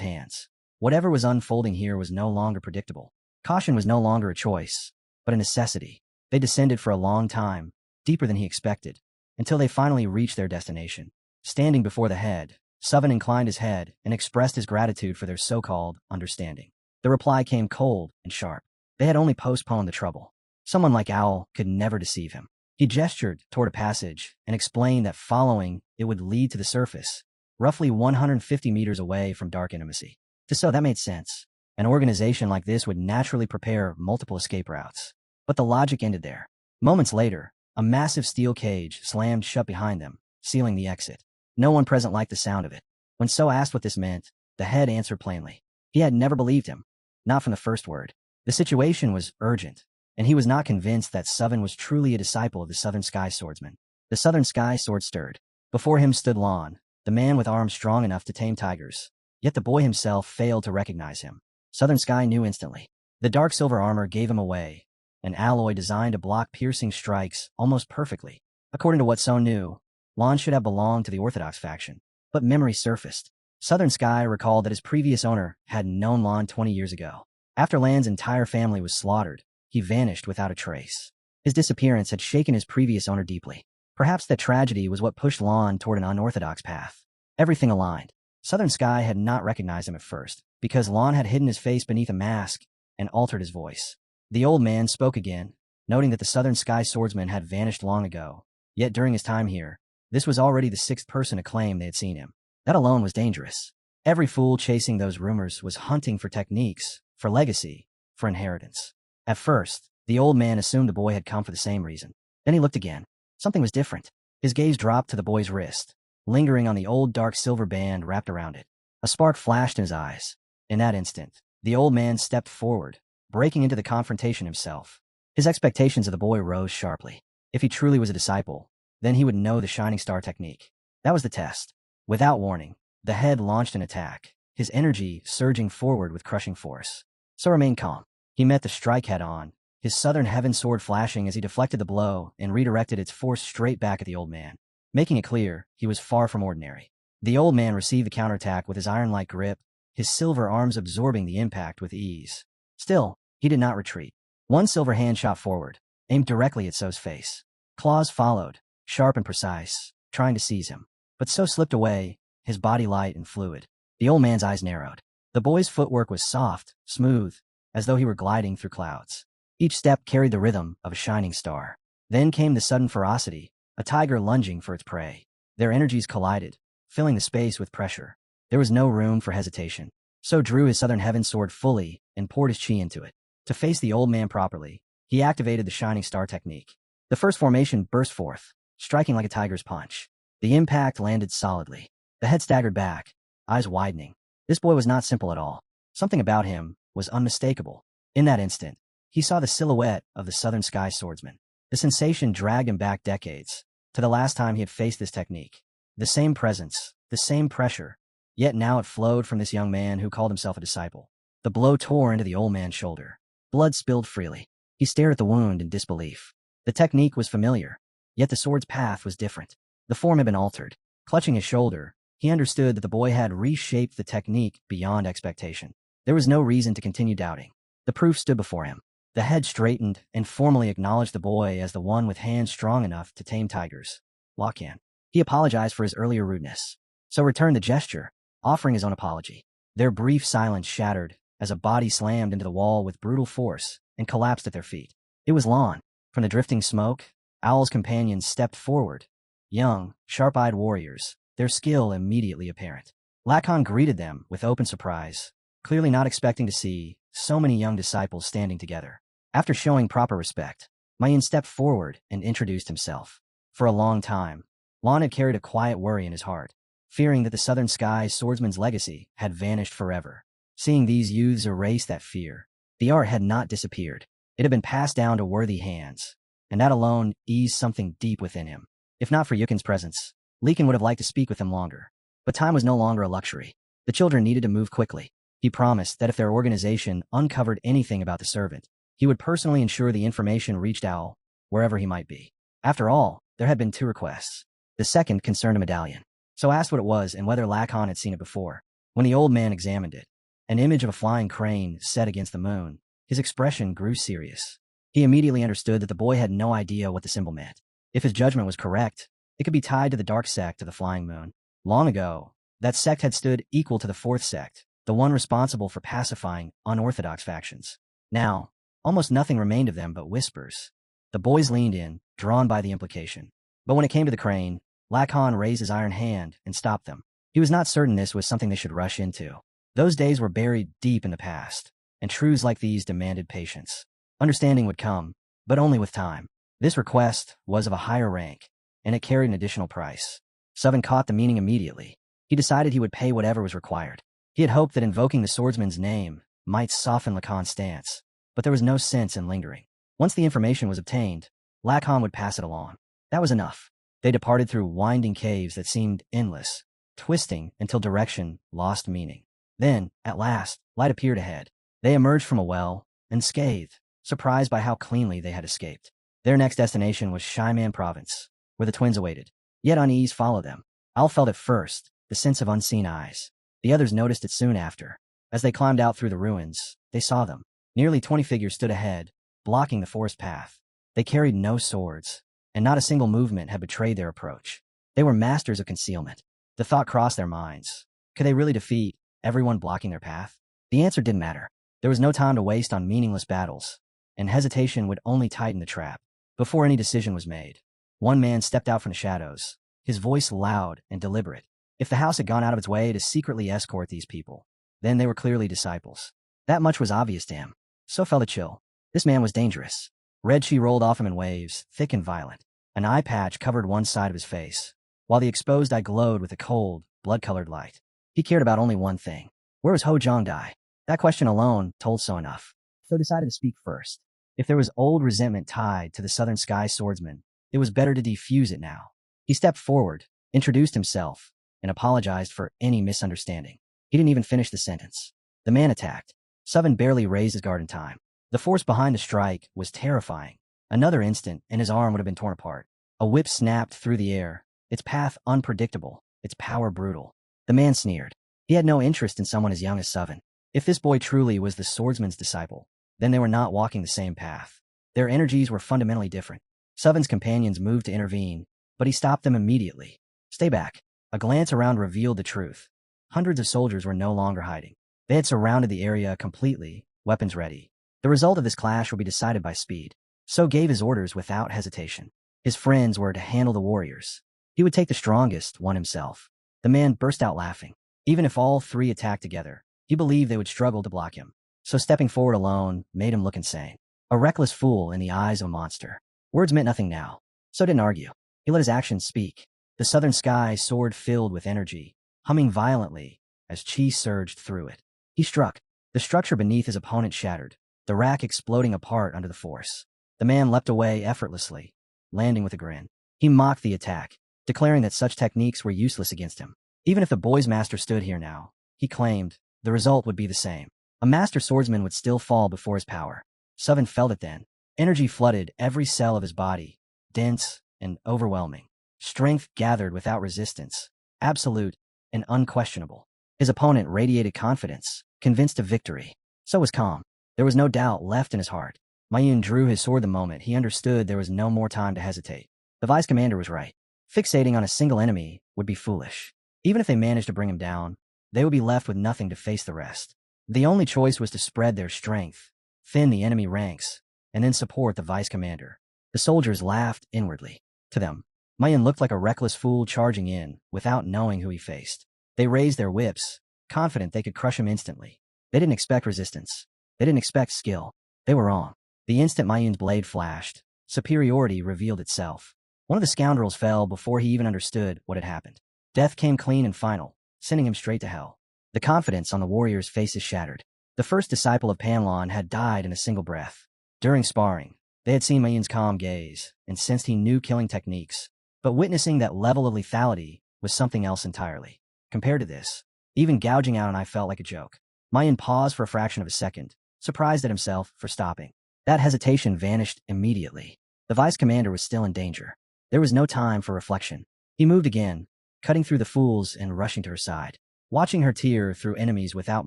Speaker 1: hands. Whatever was unfolding here was no longer predictable. Caution was no longer a choice, but a necessity. They descended for a long time, deeper than he expected, until they finally reached their destination. Standing before the head, Suvin inclined his head and expressed his gratitude for their so-called understanding. The reply came cold and sharp. They had only postponed the trouble. Someone like Owl could never deceive him. He gestured toward a passage and explained that following it would lead to the surface, roughly 150 meters away from dark intimacy. That made sense. An organization like this would naturally prepare multiple escape routes. But the logic ended there. Moments later, a massive steel cage slammed shut behind them, sealing the exit. No one present liked the sound of it. When So asked what this meant, the head answered plainly. He had never believed him. Not from the first word. The situation was urgent, and he was not convinced that Suvin was truly a disciple of the Southern Sky Swordsman. The Southern Sky Sword stirred. Before him stood Lon, the man with arms strong enough to tame tigers. Yet the boy himself failed to recognize him. Southern Sky knew instantly. The dark silver armor gave him away, an alloy designed to block piercing strikes almost perfectly. According to what So knew, Lon should have belonged to the Orthodox faction. But memory surfaced. Southern Sky recalled that his previous owner had known Lon 20 years ago. After Lan's entire family was slaughtered, he vanished without a trace. His disappearance had shaken his previous owner deeply. Perhaps that tragedy was what pushed Lon toward an unorthodox path. Everything aligned. Southern Sky had not recognized him at first, because Lon had hidden his face beneath a mask and altered his voice. The old man spoke again, noting that the Southern Sky Swordsman had vanished long ago. Yet during his time here, this was already the sixth person to claim they had seen him. That alone was dangerous. Every fool chasing those rumors was hunting for techniques, for legacy, for inheritance. At first, the old man assumed the boy had come for the same reason. Then he looked again. Something was different. His gaze dropped to the boy's wrist, lingering on the old dark silver band wrapped around it. A spark flashed in his eyes. In that instant, the old man stepped forward, breaking into the confrontation himself. His expectations of the boy rose sharply. If he truly was a disciple, then he would know the Shining Star technique. That was the test. Without warning, the head launched an attack, his energy surging forward with crushing force. So remained calm. He met the strike head-on, his Southern Heaven sword flashing as he deflected the blow and redirected its force straight back at the old man, making it clear he was far from ordinary. The old man received the counterattack with his iron-like grip, his silver arms absorbing the impact with ease. Still, he did not retreat. One silver hand shot forward, aimed directly at So's face. Claws followed, sharp and precise, trying to seize him. But So slipped away, his body light and fluid. The old man's eyes narrowed. The boy's footwork was soft, smooth, as though he were gliding through clouds. Each step carried the rhythm of a shining star. Then came the sudden ferocity, a tiger lunging for its prey. Their energies collided, filling the space with pressure. There was no room for hesitation. So drew his Southern Heaven sword fully and poured his chi into it. To face the old man properly, he activated the Shining Star technique. The first formation burst forth, striking like a tiger's punch. The impact landed solidly. The head staggered back, eyes widening. This boy was not simple at all. Something about him was unmistakable. In that instant, he saw the silhouette of the Southern Sky Swordsman. The sensation dragged him back decades, to the last time he had faced this technique. The same presence, the same pressure, yet now it flowed from this young man who called himself a disciple. The blow tore into the old man's shoulder. Blood spilled freely. He stared at the wound in disbelief. The technique was familiar, yet the sword's path was different. The form had been altered. Clutching his shoulder, he understood that the boy had reshaped the technique beyond expectation. There was no reason to continue doubting. The proof stood before him. The head straightened and formally acknowledged the boy as the one with hands strong enough to tame tigers. Lock-in. He apologized for his earlier rudeness. So returned the gesture, offering his own apology. Their brief silence shattered as a body slammed into the wall with brutal force and collapsed at their feet. It was Lon. From the drifting smoke, Owl's companions stepped forward. Young, sharp-eyed warriors, their skill immediately apparent. Lacan greeted them with open surprise, clearly not expecting to see so many young disciples standing together. After showing proper respect, Mayan stepped forward and introduced himself. For a long time, Lon had carried a quiet worry in his heart, fearing that the Southern Sky Swordsman's legacy had vanished forever. Seeing these youths erase that fear, the art had not disappeared. It had been passed down to worthy hands, and that alone eased something deep within him. If not for Yukin's presence, Lekin would have liked to speak with him longer. But time was no longer a luxury. The children needed to move quickly. He promised that if their organization uncovered anything about the servant, he would personally ensure the information reached Owl, wherever he might be. After all, there had been 2 requests. The second concerned a medallion. So asked what it was and whether Lacan had seen it before. When the old man examined it, an image of a flying crane set against the moon, his expression grew serious. He immediately understood that the boy had no idea what the symbol meant. If his judgment was correct, it could be tied to the dark sect of the flying moon. Long ago, that sect had stood equal to the 4th sect, the one responsible for pacifying unorthodox factions. Now, almost nothing remained of them but whispers. The boys leaned in, drawn by the implication. But when it came to the crane, Lacan raised his iron hand and stopped them. He was not certain this was something they should rush into. Those days were buried deep in the past, and truths like these demanded patience. Understanding would come, but only with time. This request was of a higher rank, and it carried an additional price. Suvin caught the meaning immediately. He decided he would pay whatever was required. He had hoped that invoking the swordsman's name might soften Lacan's stance, but there was no sense in lingering. Once the information was obtained, Lacan would pass it along. That was enough. They departed through winding caves that seemed endless, twisting until direction lost meaning. Then, at last, light appeared ahead. They emerged from a well, unscathed, surprised by how cleanly they had escaped. Their next destination was Shiman Province, where the twins awaited. Yet unease followed them. Al felt at first the sense of unseen eyes. The others noticed it soon after. As they climbed out through the ruins, they saw them. Nearly 20 figures stood ahead, blocking the forest path. They carried no swords, and not a single movement had betrayed their approach. They were masters of concealment. The thought crossed their minds. Could they really defeat everyone blocking their path? The answer didn't matter. There was no time to waste on meaningless battles, and hesitation would only tighten the trap. Before any decision was made, one man stepped out from the shadows, his voice loud and deliberate. If the house had gone out of its way to secretly escort these people, then they were clearly disciples. That much was obvious to him. So felt a chill. This man was dangerous. Red chi rolled off him in waves, thick and violent. An eye patch covered one side of his face, while the exposed eye glowed with a cold, blood-colored light. He cared about only one thing. Where was Ho Jong-dai? That question alone told so enough. So decided to speak first. If there was old resentment tied to the Southern Sky swordsman, it was better to defuse it now. He stepped forward, introduced himself, and apologized for any misunderstanding. He didn't even finish the sentence. The man attacked. Suvin barely raised his guard in time. The force behind the strike was terrifying. Another instant, and his arm would have been torn apart. A whip snapped through the air, its path unpredictable, its power brutal. The man sneered. He had no interest in someone as young as Suvin. If this boy truly was the swordsman's disciple, then they were not walking the same path. Their energies were fundamentally different. Suvin's companions moved to intervene, but he stopped them immediately. Stay back. A glance around revealed the truth. Hundreds of soldiers were no longer hiding. They had surrounded the area completely, weapons ready. The result of this clash would be decided by speed. So gave his orders without hesitation. His friends were to handle the warriors. He would take the strongest one himself. The man burst out laughing. Even if all 3 attacked together, he believed they would struggle to block him. So stepping forward alone made him look insane. A reckless fool in the eyes of a monster. Words meant nothing now. So didn't argue. He let his actions speak. The southern sky soared filled with energy, humming violently as chi surged through it. He struck. The structure beneath his opponent shattered, the rack exploding apart under the force. The man leapt away effortlessly, landing with a grin. He mocked the attack, declaring that such techniques were useless against him. Even if the boy's master stood here now, he claimed, the result would be the same. A master swordsman would still fall before his power. Suvin felt it then. Energy flooded every cell of his body, dense and overwhelming. Strength gathered without resistance, absolute and unquestionable. His opponent radiated confidence, convinced of victory. So was calm. There was no doubt left in his heart. Mayun drew his sword the moment he understood there was no more time to hesitate. The vice commander was right. Fixating on a single enemy would be foolish. Even if they managed to bring him down, they would be left with nothing to face the rest. The only choice was to spread their strength, thin the enemy ranks, and then support the vice commander. The soldiers laughed inwardly. To them, Mayun looked like a reckless fool charging in without knowing who he faced. They raised their whips, confident they could crush him instantly. They didn't expect resistance. They didn't expect skill. They were wrong. The instant Mayun's blade flashed, superiority revealed itself. One of the scoundrels fell before he even understood what had happened. Death came clean and final, sending him straight to hell. The confidence on the warriors' faces shattered. The first disciple of Panlon had died in a single breath. During sparring, they had seen Mayun's calm gaze and sensed he knew killing techniques, but witnessing that level of lethality was something else entirely. Compared to this, even gouging out an eye felt like a joke. Mayan paused for a fraction of a second, surprised at himself for stopping. That hesitation vanished immediately. The vice commander was still in danger. There was no time for reflection. He moved again, cutting through the fools and rushing to her side. Watching her tear through enemies without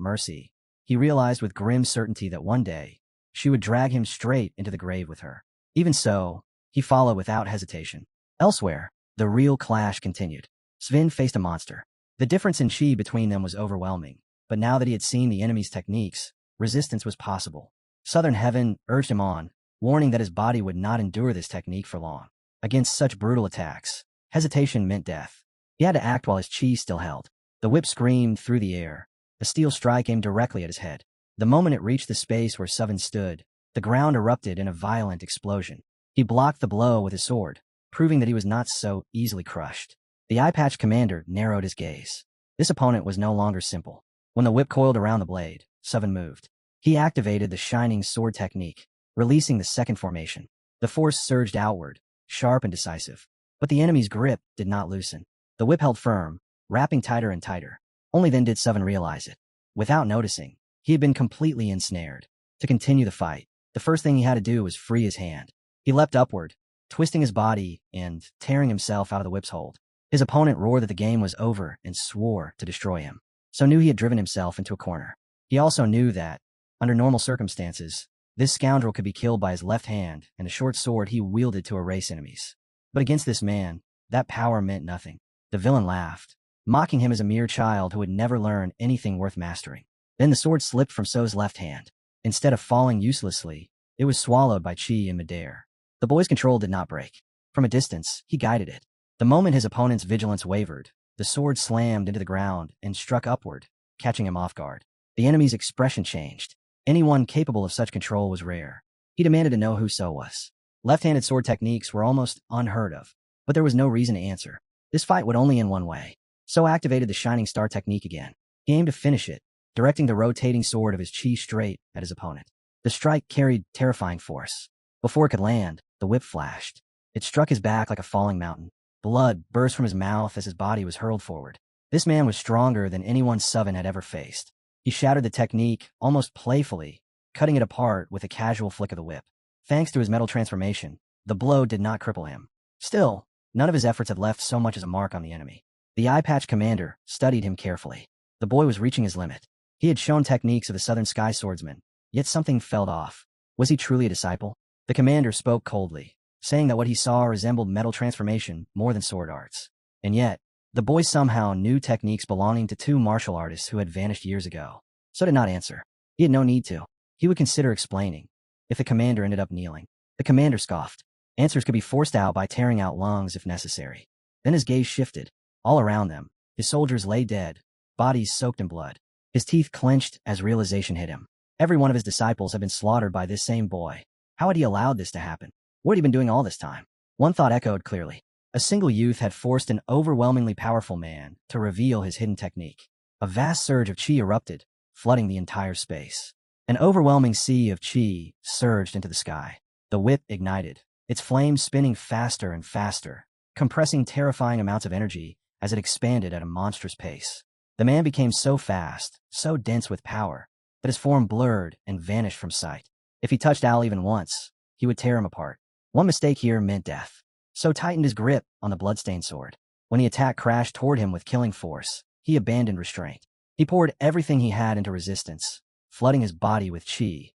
Speaker 1: mercy, he realized with grim certainty that one day, she would drag him straight into the grave with her. Even so, he followed without hesitation. Elsewhere, the real clash continued. Sven faced a monster. The difference in chi between them was overwhelming, but now that he had seen the enemy's techniques, resistance was possible. Southern Heaven urged him on, warning that his body would not endure this technique for long. Against such brutal attacks, hesitation meant death. He had to act while his chi still held. The whip screamed through the air. A steel strike aimed directly at his head. The moment it reached the space where Sven stood, the ground erupted in a violent explosion. He blocked the blow with his sword, proving that he was not so easily crushed. The eye-patched commander narrowed his gaze. This opponent was no longer simple. When the whip coiled around the blade, Sven moved. He activated the shining sword technique, releasing the second formation. The force surged outward, sharp and decisive. But the enemy's grip did not loosen. The whip held firm, wrapping tighter and tighter. Only then did Sven realize it. Without noticing, he had been completely ensnared. To continue the fight, the first thing he had to do was free his hand. He leapt upward, twisting his body and tearing himself out of the whip's hold. His opponent roared that the game was over and swore to destroy him. So knew he had driven himself into a corner. He also knew that, under normal circumstances, this scoundrel could be killed by his left hand and the short sword he wielded to erase enemies. But against this man, that power meant nothing. The villain laughed, mocking him as a mere child who would never learn anything worth mastering. Then the sword slipped from So's left hand. Instead of falling uselessly, it was swallowed by chi in midair. The boy's control did not break. From a distance, he guided it. The moment his opponent's vigilance wavered, the sword slammed into the ground and struck upward, catching him off guard. The enemy's expression changed. Anyone capable of such control was rare. He demanded to know who So was. Left-handed sword techniques were almost unheard of, but there was no reason to answer. This fight would only end one way. So activated the Shining Star technique again. He aimed to finish it, directing the rotating sword of his chi straight at his opponent. The strike carried terrifying force. Before it could land, the whip flashed. It struck his back like a falling mountain. Blood burst from his mouth as his body was hurled forward. This man was stronger than anyone Sven had ever faced. He shattered the technique, almost playfully, cutting it apart with a casual flick of the whip. Thanks to his metal transformation, the blow did not cripple him. Still, none of his efforts had left so much as a mark on the enemy. The eye-patch commander studied him carefully. The boy was reaching his limit. He had shown techniques of the Southern Sky Swordsman, yet something felt off. Was he truly a disciple? The commander spoke coldly, saying that what he saw resembled metal transformation more than sword arts. And yet, the boy somehow knew techniques belonging to two martial artists who had vanished years ago. So did not answer. He had no need to. He would consider explaining, if the commander ended up kneeling. The commander scoffed. Answers could be forced out by tearing out lungs if necessary. Then his gaze shifted. All around them, his soldiers lay dead, bodies soaked in blood. His teeth clenched as realization hit him. Every one of his disciples had been slaughtered by this same boy. How had he allowed this to happen? What had he been doing all this time? One thought echoed clearly. A single youth had forced an overwhelmingly powerful man to reveal his hidden technique. A vast surge of chi erupted, flooding the entire space. An overwhelming sea of chi surged into the sky. The whip ignited, its flames spinning faster and faster, compressing terrifying amounts of energy as it expanded at a monstrous pace. The man became so fast, so dense with power, that his form blurred and vanished from sight. If he touched Al even once, he would tear him apart. One mistake here meant death. So tightened his grip on the bloodstained sword. When the attack crashed toward him with killing force, he abandoned restraint. He poured everything he had into resistance, flooding his body with chi.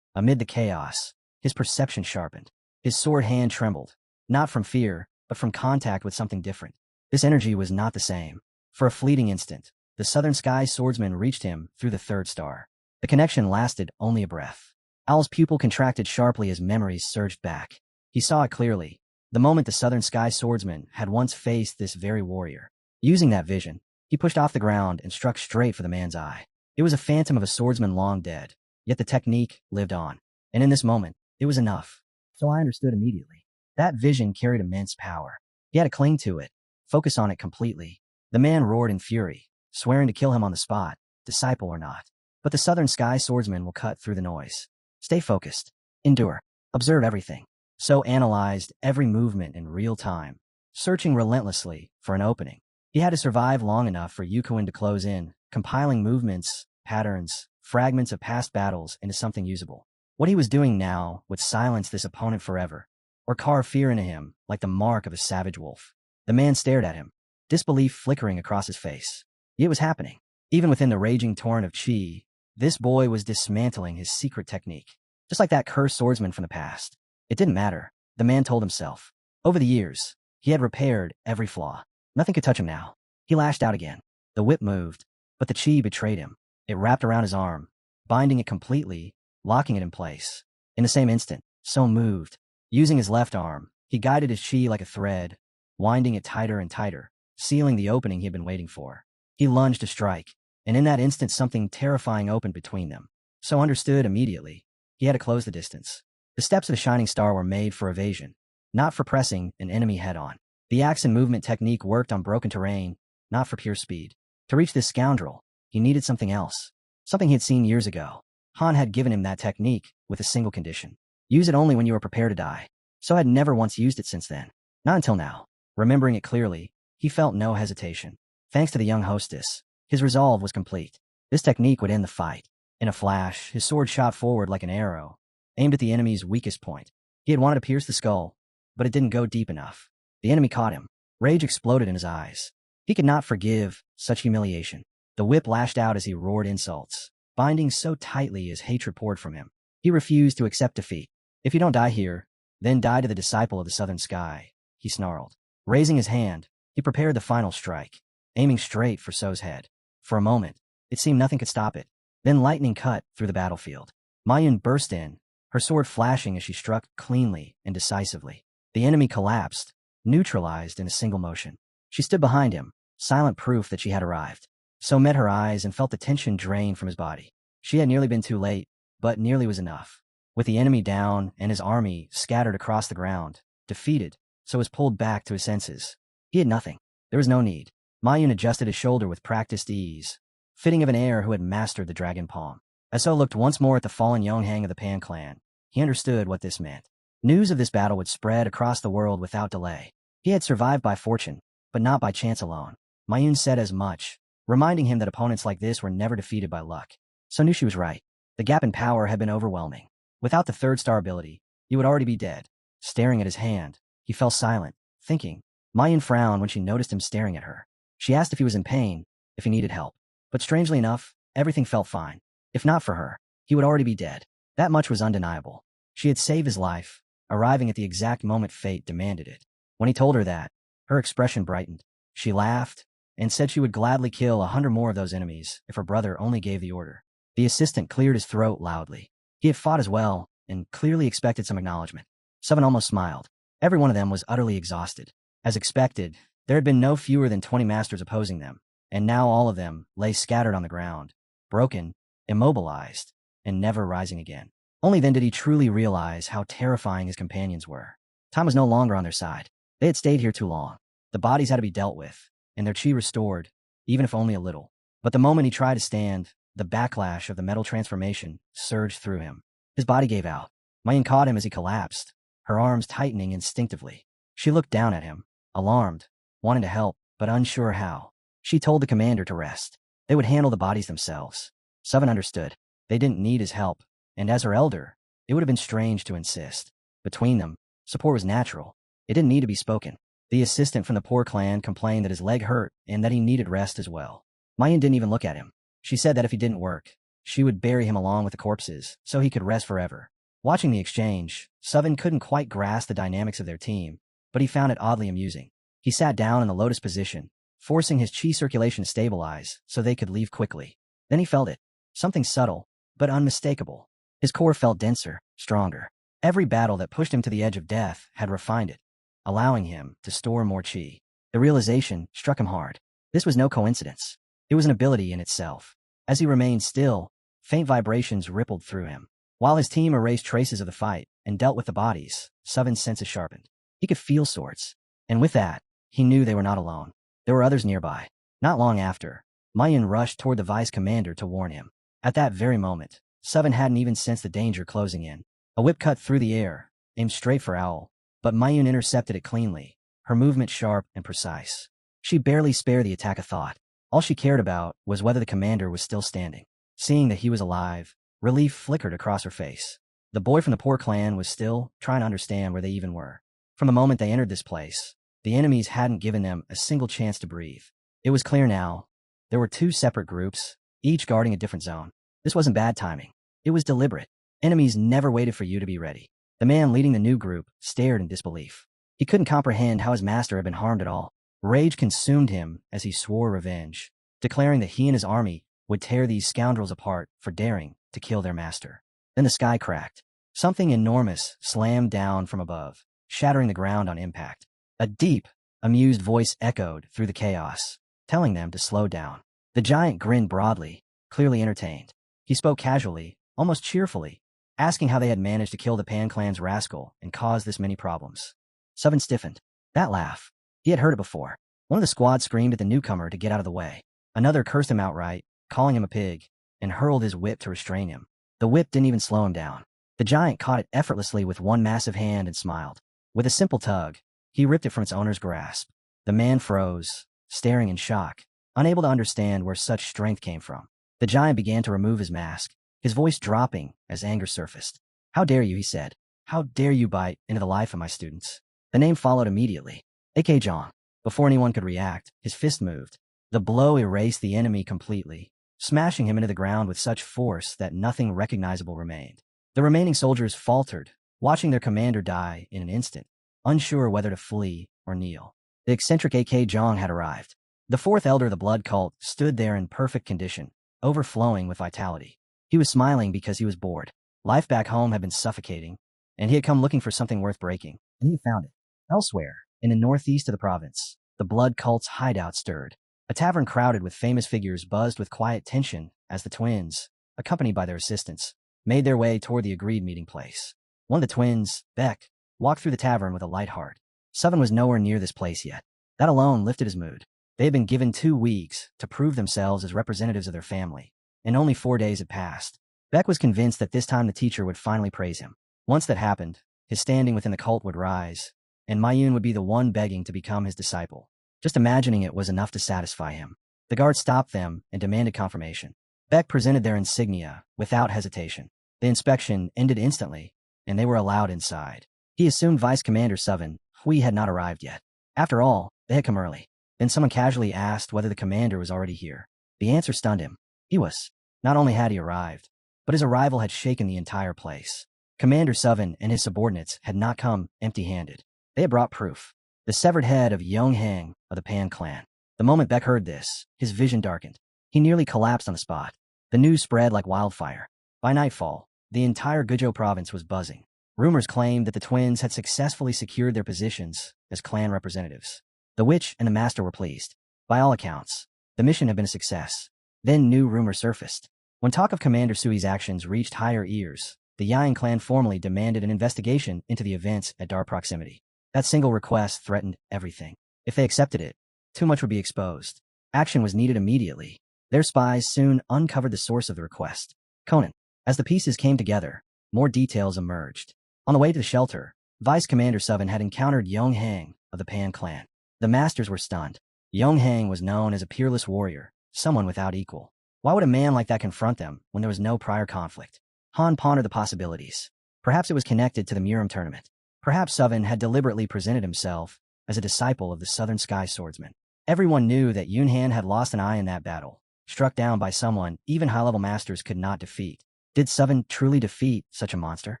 Speaker 1: Amid the chaos, his perception sharpened. His sword hand trembled, not from fear, but from contact with something different. This energy was not the same. For a fleeting instant, the Southern Sky Swordsman reached him through the third star. The connection lasted only a breath. Al's pupil contracted sharply as memories surged back. He saw it clearly. The moment the Southern Sky Swordsman had once faced this very warrior. Using that vision, he pushed off the ground and struck straight for the man's eye. It was a phantom of a swordsman long dead, yet the technique lived on. And in this moment, it was enough. So I understood immediately. That vision carried immense power. He had to cling to it, focus on it completely. The man roared in fury, swearing to kill him on the spot, disciple or not. But the Southern Sky Swordsman will cut through the noise. Stay focused. Endure. Observe everything. So analyzed every movement in real time, searching relentlessly for an opening. He had to survive long enough for Yukuin to close in, compiling movements, patterns, fragments of past battles into something usable. What he was doing now would silence this opponent forever, or carve fear into him like the mark of a savage wolf. The man stared at him, disbelief flickering across his face. It was happening. Even within the raging torrent of chi, this boy was dismantling his secret technique. Just like that cursed swordsman from the past. It didn't matter, the man told himself. Over the years, he had repaired every flaw. Nothing could touch him now. He lashed out again. The whip moved, but the chi betrayed him. It wrapped around his arm, binding it completely, locking it in place. In the same instant, So moved, using his left arm, he guided his chi like a thread, winding it tighter and tighter, sealing the opening he had been waiting for. He lunged to strike, and in that instant something terrifying opened between them. So understood immediately. He had to close the distance. The steps of the shining star were made for evasion, not for pressing an enemy head-on. The axe and movement technique worked on broken terrain, not for pure speed. To reach this scoundrel, he needed something else. Something he had seen years ago. Han had given him that technique with a single condition. Use it only when you are prepared to die. So had never once used it since then. Not until now. Remembering it clearly, he felt no hesitation. Thanks to the young hostess, his resolve was complete. This technique would end the fight. In a flash, his sword shot forward like an arrow, aimed at the enemy's weakest point. He had wanted to pierce the skull, but it didn't go deep enough. The enemy caught him. Rage exploded in his eyes. He could not forgive such humiliation. The whip lashed out as he roared insults, binding so tightly as hatred poured from him. He refused to accept defeat. If you don't die here, then die to the disciple of the southern sky, he snarled. Raising his hand, he prepared the final strike, aiming straight for So's head. For a moment, it seemed nothing could stop it. Then lightning cut through the battlefield. Mayun burst in, her sword flashing as she struck cleanly and decisively. The enemy collapsed, neutralized in a single motion. She stood behind him, silent proof that she had arrived. So met her eyes and felt the tension drain from his body. She had nearly been too late, but nearly was enough. With the enemy down and his army scattered across the ground, defeated, So was pulled back to his senses. He had nothing. There was no need. Mayun adjusted his shoulder with practiced ease, fitting of an heir who had mastered the dragon palm. As So looked once more at the fallen Yonghang of the Pan clan, he understood what this meant. News of this battle would spread across the world without delay. He had survived by fortune, but not by chance alone. Mayun said as much, reminding him that opponents like this were never defeated by luck. So knew she was right. The gap in power had been overwhelming. Without the third star ability, he would already be dead. Staring at his hand, he fell silent, thinking. Mayun frowned when she noticed him staring at her. She asked if he was in pain, if he needed help. But strangely enough, everything felt fine. If not for her, he would already be dead. That much was undeniable. She had saved his life, arriving at the exact moment fate demanded it. When he told her that, her expression brightened. She laughed and said she would gladly kill 100 more of those enemies if her brother only gave the order. The assistant cleared his throat loudly. He had fought as well and clearly expected some acknowledgement. Seven almost smiled. Every one of them was utterly exhausted. As expected, there had been no fewer than 20 masters opposing them, and now all of them lay scattered on the ground, broken, immobilized, and never rising again. Only then did he truly realize how terrifying his companions were. Time was no longer on their side. They had stayed here too long. The bodies had to be dealt with, and their chi restored, even if only a little. But the moment he tried to stand, the backlash of the metal transformation surged through him. His body gave out. Mayun caught him as he collapsed, her arms tightening instinctively. She looked down at him, alarmed, wanting to help, but unsure how. She told the commander to rest. They would handle the bodies themselves. Seven understood. They didn't need his help, and as her elder, it would have been strange to insist. Between them, support was natural. It didn't need to be spoken. The assistant from the poor clan complained that his leg hurt and that he needed rest as well. Mayun didn't even look at him. She said that if he didn't work, she would bury him along with the corpses so he could rest forever. Watching the exchange, Seven couldn't quite grasp the dynamics of their team, but he found it oddly amusing. He sat down in the lotus position, forcing his chi circulation to stabilize so they could leave quickly. Then he felt it. Something subtle, but unmistakable. His core felt denser, stronger. Every battle that pushed him to the edge of death had refined it, allowing him to store more chi. The realization struck him hard. This was no coincidence. It was an ability in itself. As he remained still, faint vibrations rippled through him. While his team erased traces of the fight and dealt with the bodies, Seven's senses sharpened. He could feel swords. And with that, he knew they were not alone. There were others nearby. Not long after, Mayun rushed toward the vice commander to warn him. At that very moment, Seven hadn't even sensed the danger closing in. A whip cut through the air, aimed straight for Owl, but Mayun intercepted it cleanly, her movement sharp and precise. She barely spared the attack a thought. All she cared about was whether the commander was still standing. Seeing that he was alive, relief flickered across her face. The boy from the poor clan was still trying to understand where they even were. From the moment they entered this place, the enemies hadn't given them a single chance to breathe. It was clear now. There were two separate groups, each guarding a different zone. This wasn't bad timing. It was deliberate. Enemies never waited for you to be ready. The man leading the new group stared in disbelief. He couldn't comprehend how his master had been harmed at all. Rage consumed him as he swore revenge, declaring that he and his army would tear these scoundrels apart for daring to kill their master. Then the sky cracked. Something enormous slammed down from above, shattering the ground on impact. A deep, amused voice echoed through the chaos, telling them to slow down. The giant grinned broadly, clearly entertained. He spoke casually, almost cheerfully, asking how they had managed to kill the Pan clan's rascal and cause this many problems. Seven stiffened. That laugh. He had heard it before. One of the squad screamed at the newcomer to get out of the way. Another cursed him outright, calling him a pig, and hurled his whip to restrain him. The whip didn't even slow him down. The giant caught it effortlessly with one massive hand and smiled. With a simple tug, he ripped it from its owner's grasp. The man froze, staring in shock, unable to understand where such strength came from. The giant began to remove his mask, his voice dropping as anger surfaced. "How dare you," he said. "How dare you bite into the life of my students?" The name followed immediately. A.K. Jong. Before anyone could react, his fist moved. The blow erased the enemy completely, smashing him into the ground with such force that nothing recognizable remained. The remaining soldiers faltered, watching their commander die in an instant, unsure whether to flee or kneel. The eccentric A.K. Jong had arrived. The fourth elder of the blood cult stood there in perfect condition, overflowing with vitality. He was smiling because he was bored. Life back home had been suffocating, and he had come looking for something worth breaking, and he found it. Elsewhere, in the northeast of the province, the blood cult's hideout stirred. A tavern crowded with famous figures buzzed with quiet tension as the twins, accompanied by their assistants, made their way toward the agreed meeting place. One of the twins, Beck, walked through the tavern with a light heart. Seven was nowhere near this place yet. That alone lifted his mood. They had been given 2 weeks to prove themselves as representatives of their family, and only 4 days had passed. Beck was convinced that this time the teacher would finally praise him. Once that happened, his standing within the cult would rise, and Mayun would be the one begging to become his disciple. Just imagining it was enough to satisfy him. The guard stopped them and demanded confirmation. Beck presented their insignia without hesitation. The inspection ended instantly, and they were allowed inside. He assumed Vice Commander Seven Hui had not arrived yet. After all, they had come early. Then someone casually asked whether the commander was already here. The answer stunned him. He was. Not only had he arrived, but his arrival had shaken the entire place. Commander Seven and his subordinates had not come empty-handed. They had brought proof. The severed head of Yonghang of the Pan clan. The moment Beck heard this, his vision darkened. He nearly collapsed on the spot. The news spread like wildfire. By nightfall, the entire Guizhou province was buzzing. Rumors claimed that the twins had successfully secured their positions as clan representatives. The witch and the master were pleased. By all accounts, the mission had been a success. Then new rumors surfaced. When talk of Commander Sui's actions reached higher ears, the Yang clan formally demanded an investigation into the events at Dar proximity. That single request threatened everything. If they accepted it, too much would be exposed. Action was needed immediately. Their spies soon uncovered the source of the request. Conan. As the pieces came together, more details emerged. On the way to the shelter, Vice Commander Seven had encountered Yonghang of the Pan clan. The masters were stunned. Yonghang was known as a peerless warrior, someone without equal. Why would a man like that confront them when there was no prior conflict? Han pondered the possibilities. Perhaps it was connected to the Muram tournament. Perhaps Seven had deliberately presented himself as a disciple of the Southern Sky Swordsman. Everyone knew that Yunhan had lost an eye in that battle, struck down by someone even high-level masters could not defeat. Did Seven truly defeat such a monster?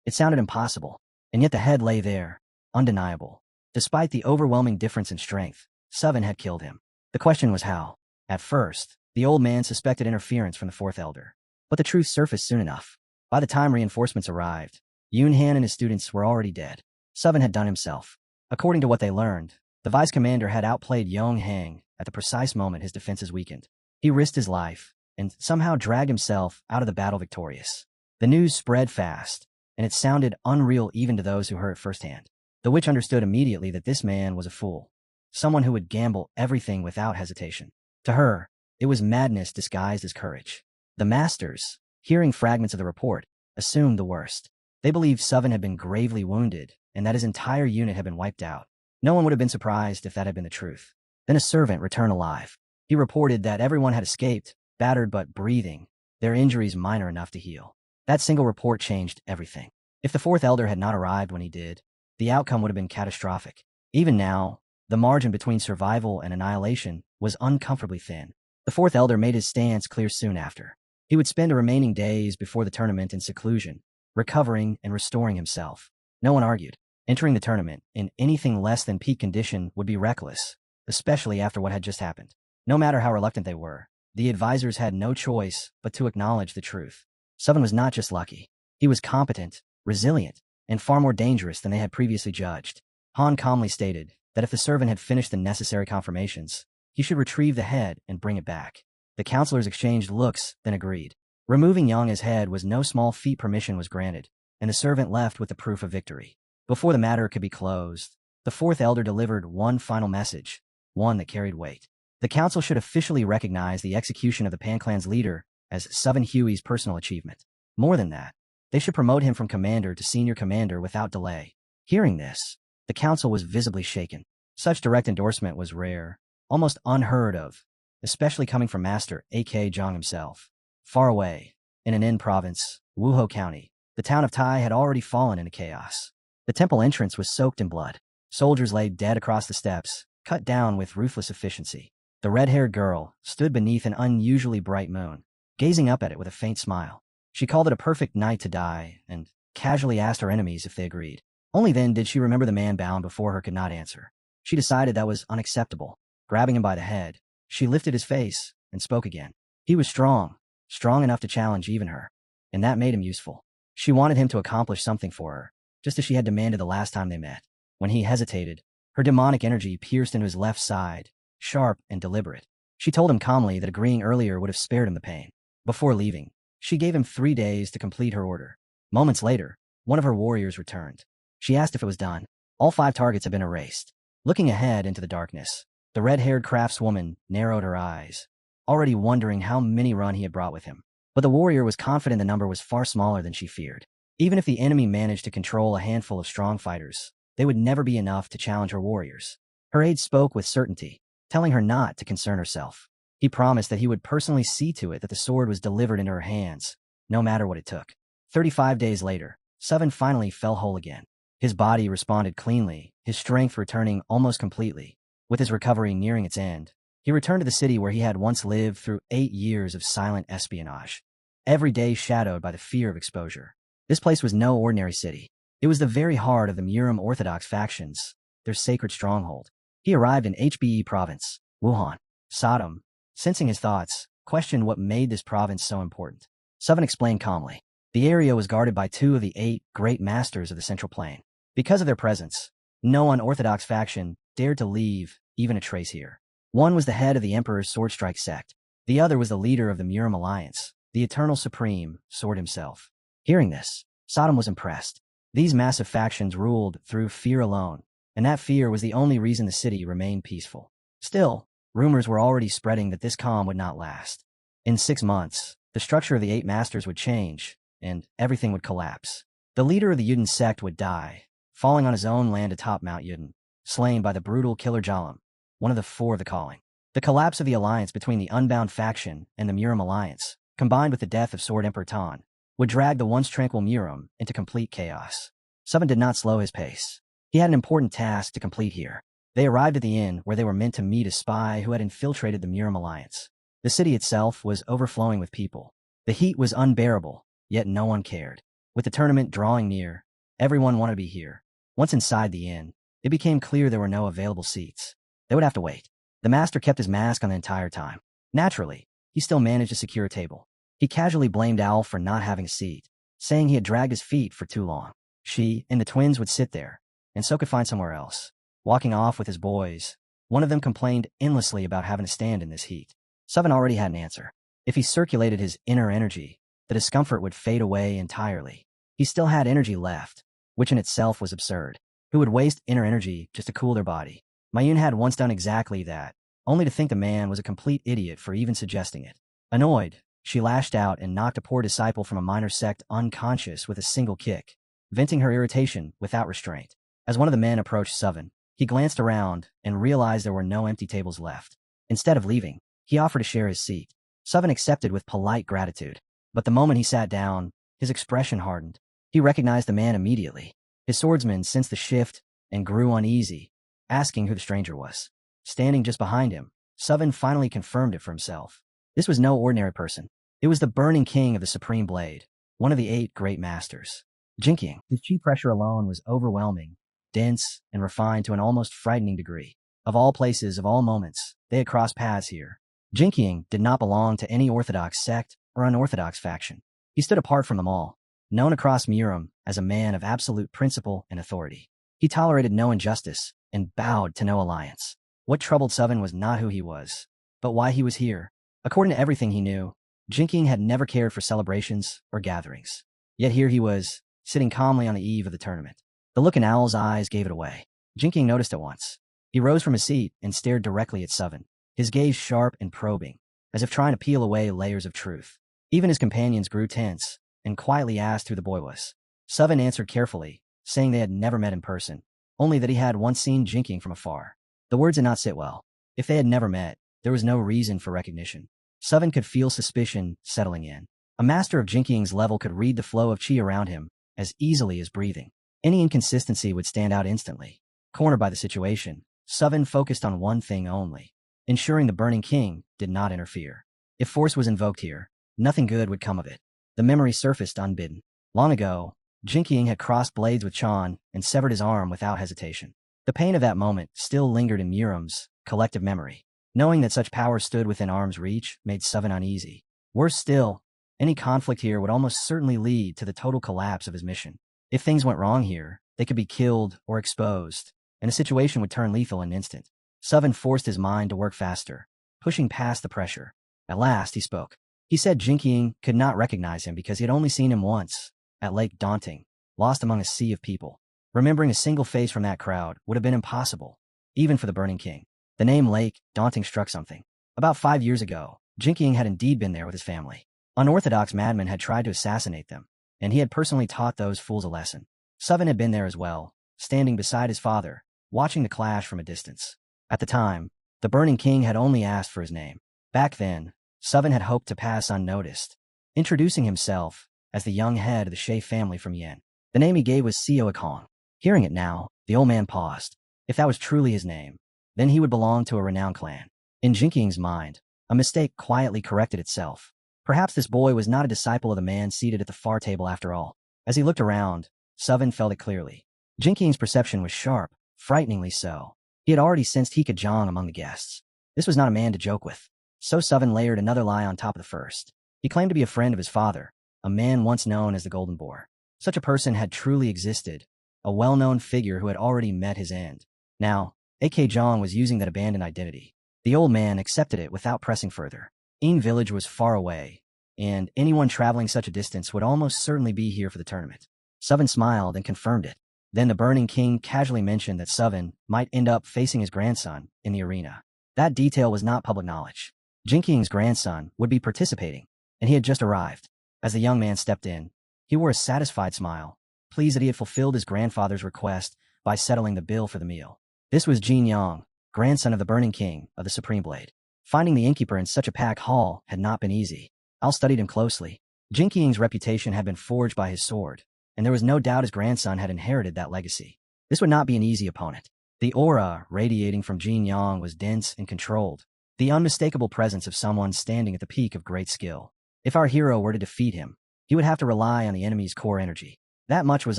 Speaker 1: It sounded impossible, and yet the head lay there, undeniable. Despite the overwhelming difference in strength, Seven had killed him. The question was how. At first, the old man suspected interference from the fourth elder. But the truth surfaced soon enough. By the time reinforcements arrived, Yunhan and his students were already dead. Seven had done himself. According to what they learned, the vice commander had outplayed Yonghang at the precise moment his defenses weakened. He risked his life, and somehow dragged himself out of the battle victorious. The news spread fast, and it sounded unreal even to those who heard it firsthand. The witch understood immediately that this man was a fool, someone who would gamble everything without hesitation. To her, it was madness disguised as courage. The masters, hearing fragments of the report, assumed the worst. They believed Seven had been gravely wounded and that his entire unit had been wiped out. No one would have been surprised if that had been the truth. Then a servant returned alive. He reported that everyone had escaped, battered but breathing, their injuries minor enough to heal. That single report changed everything. If the fourth elder had not arrived when he did, the outcome would have been catastrophic. Even now, the margin between survival and annihilation was uncomfortably thin. The fourth elder made his stance clear soon after. He would spend the remaining days before the tournament in seclusion, recovering and restoring himself. No one argued. Entering the tournament in anything less than peak condition would be reckless, especially after what had just happened. No matter how reluctant they were, the advisors had no choice but to acknowledge the truth. Seven was not just lucky. He was competent, resilient, and far more dangerous than they had previously judged. Han calmly stated that if the servant had finished the necessary confirmations, he should retrieve the head and bring it back. The counselors exchanged looks, then agreed. Removing Yang's head was no small feat. Permission was granted, and the servant left with the proof of victory. Before the matter could be closed, the fourth elder delivered one final message, one that carried weight. The council should officially recognize the execution of the Pan Clan's leader as Seven Huey's personal achievement. More than that, they should promote him from commander to senior commander without delay. Hearing this, the council was visibly shaken. Such direct endorsement was rare, almost unheard of, especially coming from Master A.K. Zhang himself. Far away, in an Yin province, Wuhou County, the town of Tai had already fallen into chaos. The temple entrance was soaked in blood. Soldiers lay dead across the steps, cut down with ruthless efficiency. The red-haired girl stood beneath an unusually bright moon, gazing up at it with a faint smile. She called it a perfect night to die and casually asked her enemies if they agreed. Only then did she remember the man bound before her could not answer. She decided that was unacceptable. Grabbing him by the head, she lifted his face and spoke again. He was strong enough to challenge even her, and that made him useful. She wanted him to accomplish something for her, just as she had demanded the last time they met. When he hesitated, her demonic energy pierced into his left side, sharp and deliberate. She told him calmly that agreeing earlier would have spared him the pain. Before leaving, she gave him 3 days to complete her order. Moments later, one of her warriors returned. She asked if it was done. All 5 targets had been erased. Looking ahead into the darkness, the red-haired craftswoman narrowed her eyes, already wondering how many run he had brought with him. But the warrior was confident the number was far smaller than she feared. Even if the enemy managed to control a handful of strong fighters, they would never be enough to challenge her warriors. Her aide spoke with certainty, telling her not to concern herself. He promised that he would personally see to it that the sword was delivered into her hands, no matter what it took. 35 days later, Seven finally fell whole again. His body responded cleanly, his strength returning almost completely. With his recovery nearing its end, he returned to the city where he had once lived through 8 years of silent espionage, every day shadowed by the fear of exposure. This place was no ordinary city. It was the very heart of the Murim Orthodox factions, their sacred stronghold. He arrived in HBE province, Wuhan. Sodom, sensing his thoughts, questioned what made this province so important. Seven explained calmly. The area was guarded by 2 of the 8 great masters of the Central Plain. Because of their presence, no unorthodox faction dared to leave even a trace here. One was the head of the Emperor's Swordstrike sect. The other was the leader of the Murim Alliance, the Eternal Supreme, Sword himself. Hearing this, Sodom was impressed. These massive factions ruled through fear alone, and that fear was the only reason the city remained peaceful. Still, rumors were already spreading that this calm would not last. In 6 months, the structure of the 8 masters would change, and everything would collapse. The leader of the Yuden sect would die, falling on his own land atop Mount Yuden, slain by the brutal Killer Jalam, one of the 4 of the calling. The collapse of the alliance between the Unbound faction and the Murim Alliance, combined with the death of Sword Emperor Tan, would drag the once tranquil Murim into complete chaos. Seven did not slow his pace. He had an important task to complete here. They arrived at the inn where they were meant to meet a spy who had infiltrated the Murim Alliance. The city itself was overflowing with people. The heat was unbearable, yet no one cared. With the tournament drawing near, everyone wanted to be here. Once inside the inn, it became clear there were no available seats. They would have to wait. The master kept his mask on the entire time. Naturally, he still managed to secure a table. He casually blamed Al for not having a seat, saying he had dragged his feet for too long. She and the twins would sit there, and so could find somewhere else. Walking off with his boys, one of them complained endlessly about having to stand in this heat. Seven already had an answer. If he circulated his inner energy, the discomfort would fade away entirely. He still had energy left, which in itself was absurd. Who would waste inner energy just to cool their body? Mayun had once done exactly that, only to think the man was a complete idiot for even suggesting it. Annoyed, she lashed out and knocked a poor disciple from a minor sect unconscious with a single kick, venting her irritation without restraint. As one of the men approached Seven, he glanced around and realized there were no empty tables left. Instead of leaving, he offered to share his seat. Seven accepted with polite gratitude. But the moment he sat down, his expression hardened. He recognized the man immediately. His swordsman sensed the shift and grew uneasy, asking who the stranger was. Standing just behind him, Suvin finally confirmed it for himself. This was no ordinary person. It was the burning king of the Supreme Blade, one of the 8 great masters. Jinkying. His chi pressure alone was overwhelming, dense, and refined to an almost frightening degree. Of all places, of all moments, they had crossed paths here. Jinkying did not belong to any orthodox sect or unorthodox faction. He stood apart from them all, known across Murim as a man of absolute principle and authority. He tolerated no injustice and bowed to no alliance. What troubled Suvin was not who he was, but why he was here. According to everything he knew, Jinkying had never cared for celebrations or gatherings. Yet here he was, sitting calmly on the eve of the tournament. The look in Owl's eyes gave it away. Jinkying noticed at once. He rose from his seat and stared directly at Suvin, his gaze sharp and probing, as if trying to peel away layers of truth. Even his companions grew tense and quietly asked who the boy was. Suvin answered carefully, saying they had never met in person, only that he had once seen Jinkying from afar. The words did not sit well. If they had never met, there was no reason for recognition. Suvin could feel suspicion settling in. A master of Jinkying's level could read the flow of chi around him as easily as breathing. Any inconsistency would stand out instantly. Cornered by the situation, Suvin focused on one thing only: ensuring the Burning King did not interfere. If force was invoked here, nothing good would come of it. The memory surfaced unbidden. Long ago, Jinkying had crossed blades with Chan and severed his arm without hesitation. The pain of that moment still lingered in Murim's collective memory. Knowing that such power stood within arm's reach made Suvin uneasy. Worse still, any conflict here would almost certainly lead to the total collapse of his mission. If things went wrong here, they could be killed or exposed, and the situation would turn lethal in an instant. Suvin forced his mind to work faster, pushing past the pressure. At last, he spoke. He said Jinkying could not recognize him because he had only seen him once, at Lake Daunting, lost among a sea of people. Remembering a single face from that crowd would have been impossible, even for the Burning King. The name Lake Daunting struck something. About 5 years ago, Jinkying had indeed been there with his family. Unorthodox madmen had tried to assassinate them, and he had personally taught those fools a lesson. Suvin had been there as well, standing beside his father, watching the clash from a distance. At the time, the Burning King had only asked for his name. Back then, Suvin had hoped to pass unnoticed, introducing himself as the young head of the Shay family from Yen. The name he gave was Seo Ikong. Hearing it now, the old man paused. If that was truly his name, then he would belong to a renowned clan. In Jinkying's mind, a mistake quietly corrected itself. Perhaps this boy was not a disciple of the man seated at the far table after all. As he looked around, Suvin felt it clearly. Jinkying's perception was sharp, frighteningly so. He had already sensed Hikajong among the guests. This was not a man to joke with. So Suvin layered another lie on top of the first. He claimed to be a friend of his father, a man once known as the Golden Boar. Such a person had truly existed, a well-known figure who had already met his end. Now, A.K. Jong was using that abandoned identity. The old man accepted it without pressing further. Een village was far away, and anyone traveling such a distance would almost certainly be here for the tournament. Suvin smiled and confirmed it. Then the Burning King casually mentioned that Suvin might end up facing his grandson in the arena. That detail was not public knowledge. Jinkying's grandson would be participating, and he had just arrived. As the young man stepped in, he wore a satisfied smile, pleased that he had fulfilled his grandfather's request by settling the bill for the meal. This was Jin Yang, grandson of the Burning King of the Supreme Blade. Finding the innkeeper in such a packed hall had not been easy. Al studied him closely. Jinkying's reputation had been forged by his sword, and there was no doubt his grandson had inherited that legacy. This would not be an easy opponent. The aura radiating from Jin Yang was dense and controlled, the unmistakable presence of someone standing at the peak of great skill. If our hero were to defeat him, he would have to rely on the enemy's core energy. That much was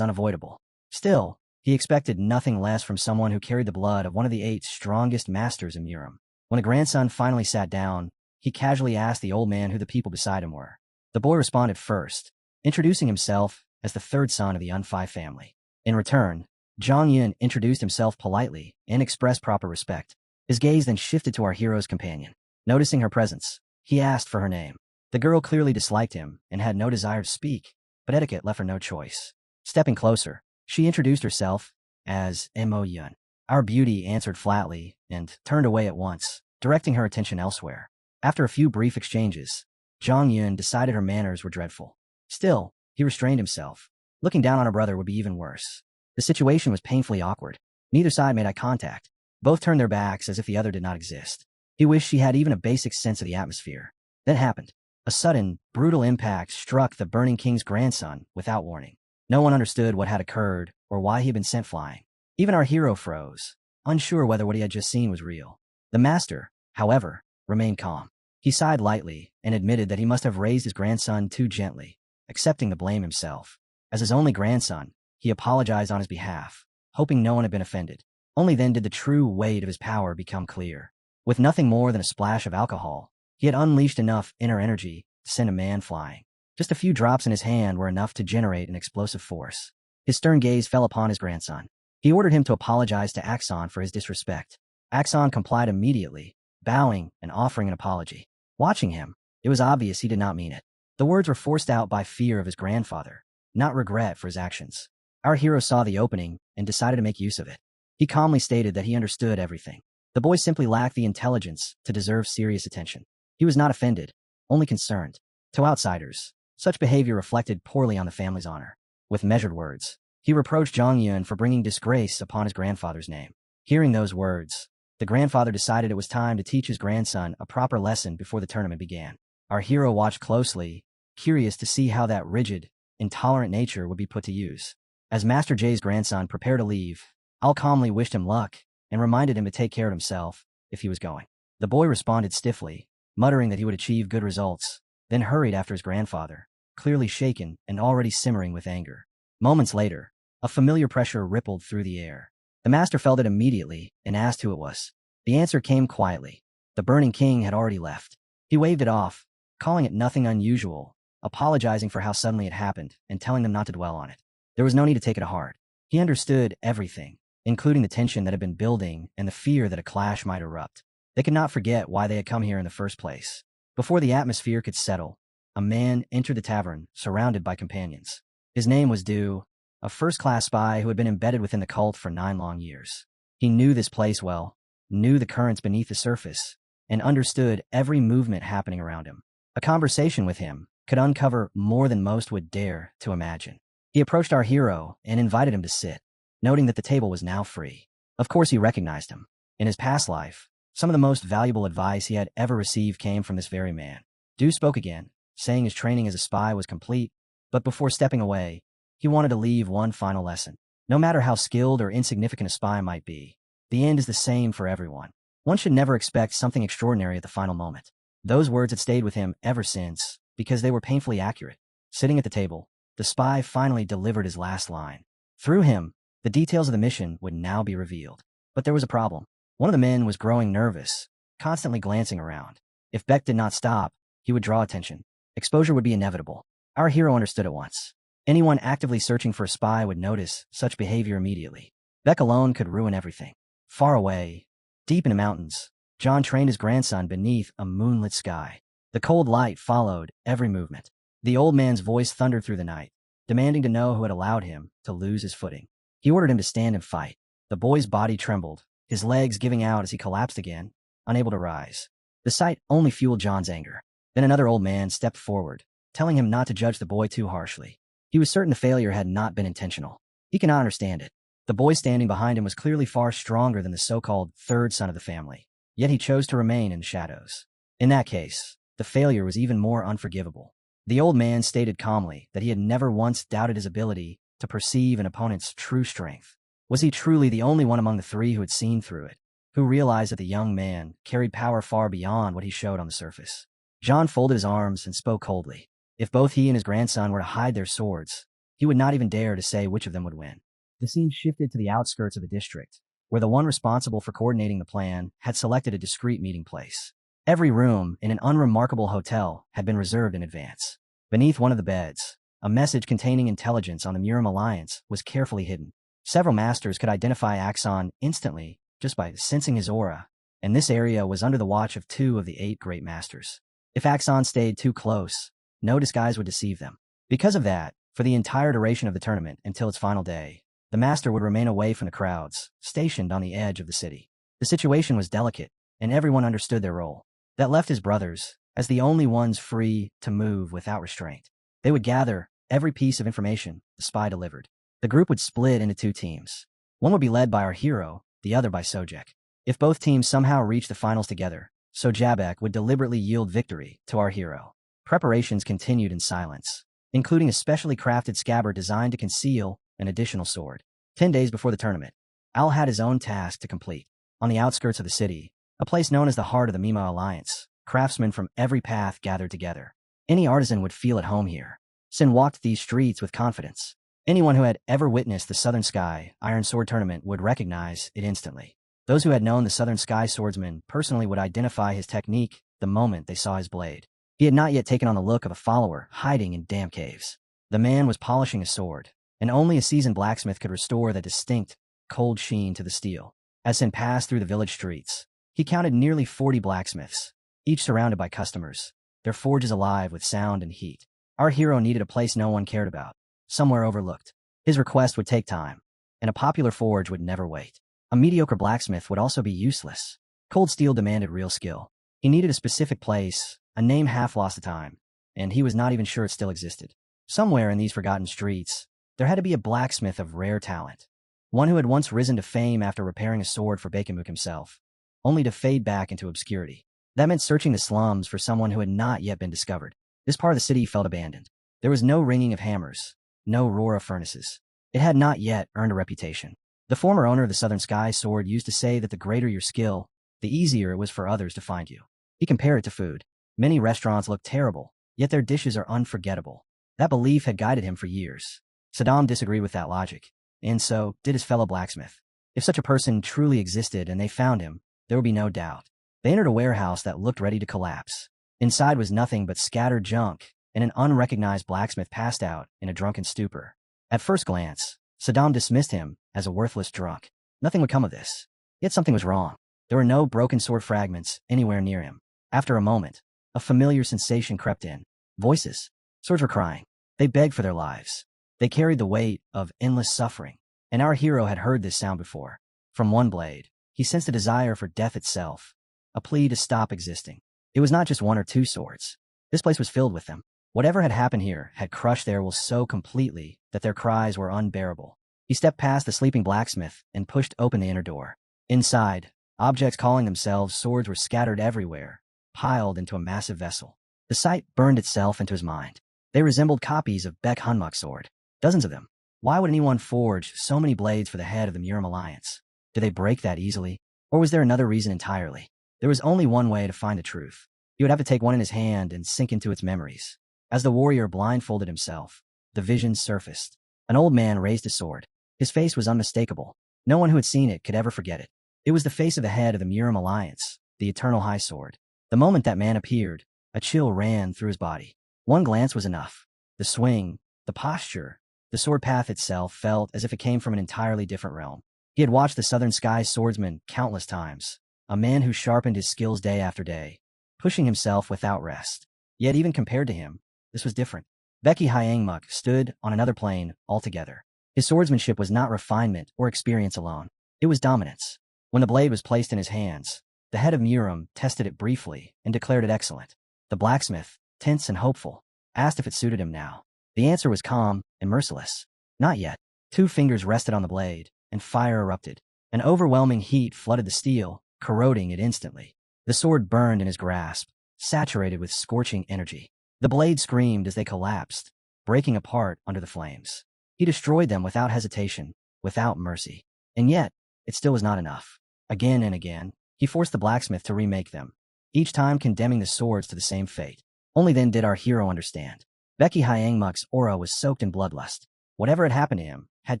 Speaker 1: unavoidable. Still, he expected nothing less from someone who carried the blood of one of the 8 strongest masters in Murim. When the grandson finally sat down, he casually asked the old man who the people beside him were. The boy responded first, introducing himself as the 3rd son of the Unfai family. In return, Zhang Yun introduced himself politely and expressed proper respect. His gaze then shifted to our hero's companion. Noticing her presence, he asked for her name. The girl clearly disliked him and had no desire to speak, but etiquette left her no choice. Stepping closer, she introduced herself as Mo Yun. Our beauty answered flatly and turned away at once, directing her attention elsewhere. After a few brief exchanges, Zhang Yun decided her manners were dreadful. Still, he restrained himself. Looking down on her brother would be even worse. The situation was painfully awkward. Neither side made eye contact. Both turned their backs as if the other did not exist. He wished she had even a basic sense of the atmosphere. Then happened. A sudden, brutal impact struck the Burning King's grandson without warning. No one understood what had occurred or why he had been sent flying. Even our hero froze, unsure whether what he had just seen was real. The master, however, remained calm. He sighed lightly and admitted that he must have raised his grandson too gently, accepting the blame himself. As his only grandson, he apologized on his behalf, hoping no one had been offended. Only then did the true weight of his power become clear. With nothing more than a splash of alcohol, he had unleashed enough inner energy to send a man flying. Just a few drops in his hand were enough to generate an explosive force. His stern gaze fell upon his grandson. He ordered him to apologize to Axon for his disrespect. Axon complied immediately, bowing and offering an apology. Watching him, it was obvious he did not mean it. The words were forced out by fear of his grandfather, not regret for his actions. Our hero saw the opening and decided to make use of it. He calmly stated that he understood everything. The boy simply lacked the intelligence to deserve serious attention. He was not offended, only concerned. To outsiders, such behavior reflected poorly on the family's honor. With measured words, he reproached Zhang Yun for bringing disgrace upon his grandfather's name. Hearing those words, the grandfather decided it was time to teach his grandson a proper lesson before the tournament began. Our hero watched closely, curious to see how that rigid, intolerant nature would be put to use. As Master J's grandson prepared to leave, Al calmly wished him luck and reminded him to take care of himself if he was going. The boy responded stiffly, muttering that he would achieve good results, then hurried after his grandfather, clearly shaken and already simmering with anger. Moments later, a familiar pressure rippled through the air. The master felt it immediately and asked who it was. The answer came quietly. The Burning King had already left. He waved it off, calling it nothing unusual, apologizing for how suddenly it happened and telling them not to dwell on it. There was no need to take it to heart. He understood everything, including the tension that had been building and the fear that a clash might erupt. They could not forget why they had come here in the first place. Before the atmosphere could settle, a man entered the tavern, surrounded by companions. His name was Du, a first-class spy who had been embedded within the cult for 9 long years. He knew this place well, knew the currents beneath the surface, and understood every movement happening around him. A conversation with him could uncover more than most would dare to imagine. He approached our hero and invited him to sit, noting that the table was now free. Of course he recognized him. In his past life, some of the most valuable advice he had ever received came from this very man. Du spoke again, saying his training as a spy was complete, but before stepping away, he wanted to leave one final lesson. No matter how skilled or insignificant a spy might be, the end is the same for everyone. One should never expect something extraordinary at the final moment. Those words had stayed with him ever since, because they were painfully accurate. Sitting at the table, the spy finally delivered his last line. Through him, the details of the mission would now be revealed. But there was a problem. One of the men was growing nervous, constantly glancing around. If Beck did not stop, he would draw attention. Exposure would be inevitable. Our hero understood at once. Anyone actively searching for a spy would notice such behavior immediately. Beck alone could ruin everything. Far away, deep in the mountains, John trained his grandson beneath a moonlit sky. The cold light followed every movement. The old man's voice thundered through the night, demanding to know who had allowed him to lose his footing. He ordered him to stand and fight. The boy's body trembled, his legs giving out as he collapsed again, unable to rise. The sight only fueled John's anger. Then another old man stepped forward, telling him not to judge the boy too harshly. He was certain the failure had not been intentional. He could not understand it. The boy standing behind him was clearly far stronger than the so-called third son of the family, yet he chose to remain in the shadows. In that case, the failure was even more unforgivable. The old man stated calmly that he had never once doubted his ability to perceive an opponent's true strength. Was he truly the only one among the three who had seen through it, who realized that the young man carried power far beyond what he showed on the surface? John folded his arms and spoke coldly. If both he and his grandson were to hide their swords, he would not even dare to say which of them would win. The scene shifted to the outskirts of the district, where the one responsible for coordinating the plan had selected a discreet meeting place. Every room in an unremarkable hotel had been reserved in advance. Beneath one of the beds, a message containing intelligence on the Murim Alliance was carefully hidden. Several masters could identify Axon instantly just by sensing his aura, and this area was under the watch of 2 of the 8 great masters. If Axon stayed too close, no disguise would deceive them. Because of that, for the entire duration of the tournament until its final day, the master would remain away from the crowds, stationed on the edge of the city. The situation was delicate, and everyone understood their role. That left his brothers as the only ones free to move without restraint. They would gather every piece of information the spy delivered. The group would split into 2 teams. One would be led by our hero, the other by Sojek. If both teams somehow reached the finals together, Sojabek would deliberately yield victory to our hero. Preparations continued in silence, including a specially crafted scabbard designed to conceal an additional sword. 10 days before the tournament, Al had his own task to complete. On the outskirts of the city, a place known as the heart of the Mima Alliance, craftsmen from every path gathered together. Any artisan would feel at home here. Sin walked these streets with confidence. Anyone who had ever witnessed the Southern Sky Iron Sword Tournament would recognize it instantly. Those who had known the Southern Sky Swordsman personally would identify his technique the moment they saw his blade. He had not yet taken on the look of a follower hiding in damp caves. The man was polishing a sword, and only a seasoned blacksmith could restore the distinct, cold sheen to the steel. As Sin passed through the village streets, he counted nearly 40 blacksmiths, each surrounded by customers, their forges alive with sound and heat. Our hero needed a place no one cared about, somewhere overlooked. His request would take time, and a popular forge would never wait. A mediocre blacksmith would also be useless. Cold steel demanded real skill. He needed a specific place, a name half lost to time, and he was not even sure it still existed. Somewhere in these forgotten streets, there had to be a blacksmith of rare talent, one who had once risen to fame after repairing a sword for Bakenmook himself, only to fade back into obscurity. That meant searching the slums for someone who had not yet been discovered. This part of the city felt abandoned. There was no ringing of hammers, no roar of furnaces. It had not yet earned a reputation. The former owner of the Southern Sky Sword used to say that the greater your skill, the easier it was for others to find you. He compared it to food. Many restaurants look terrible, yet their dishes are unforgettable. That belief had guided him for years. Saddam disagreed with that logic, and so did his fellow blacksmith. If such a person truly existed and they found him, there would be no doubt. They entered a warehouse that looked ready to collapse. Inside was nothing but scattered junk, and an unrecognized blacksmith passed out in a drunken stupor. At first glance, Saddam dismissed him as a worthless drunk. Nothing would come of this. Yet something was wrong. There were no broken sword fragments anywhere near him. After a moment, a familiar sensation crept in. Voices. Swords were crying. They begged for their lives. They carried the weight of endless suffering. And our hero had heard this sound before. From one blade, he sensed a desire for death itself, a plea to stop existing. It was not just one or two swords. This place was filled with them. Whatever had happened here had crushed their will so completely that their cries were unbearable. He stepped past the sleeping blacksmith and pushed open the inner door. Inside, objects calling themselves swords were scattered everywhere, piled into a massive vessel. The sight burned itself into his mind. They resembled copies of Beck Hunmuk's sword. Dozens of them. Why would anyone forge so many blades for the head of the Muram Alliance? Did they break that easily? Or was there another reason entirely? There was only one way to find the truth. He would have to take one in his hand and sink into its memories. As the warrior blindfolded himself, the vision surfaced. An old man raised a sword. His face was unmistakable. No one who had seen it could ever forget it. It was the face of the head of the Muram Alliance, the Eternal High Sword. The moment that man appeared, a chill ran through his body. One glance was enough. The swing, the posture, the sword path itself felt as if it came from an entirely different realm. He had watched the Southern Sky Swordsman countless times, a man who sharpened his skills day after day, pushing himself without rest. Yet even compared to him, this was different. Becky Hyangmuk stood on another plane altogether. His swordsmanship was not refinement or experience alone. It was dominance. When the blade was placed in his hands, the head of Muram tested it briefly and declared it excellent. The blacksmith, tense and hopeful, asked if it suited him now. The answer was calm and merciless. Not yet. 2 fingers rested on the blade, and fire erupted. An overwhelming heat flooded the steel, corroding it instantly. The sword burned in his grasp, saturated with scorching energy. The blade screamed as they collapsed, breaking apart under the flames. He destroyed them without hesitation, without mercy. And yet, it still was not enough. Again and again, he forced the blacksmith to remake them, each time condemning the swords to the same fate. Only then did our hero understand. Becky Hyangmuk's aura was soaked in bloodlust. Whatever had happened to him had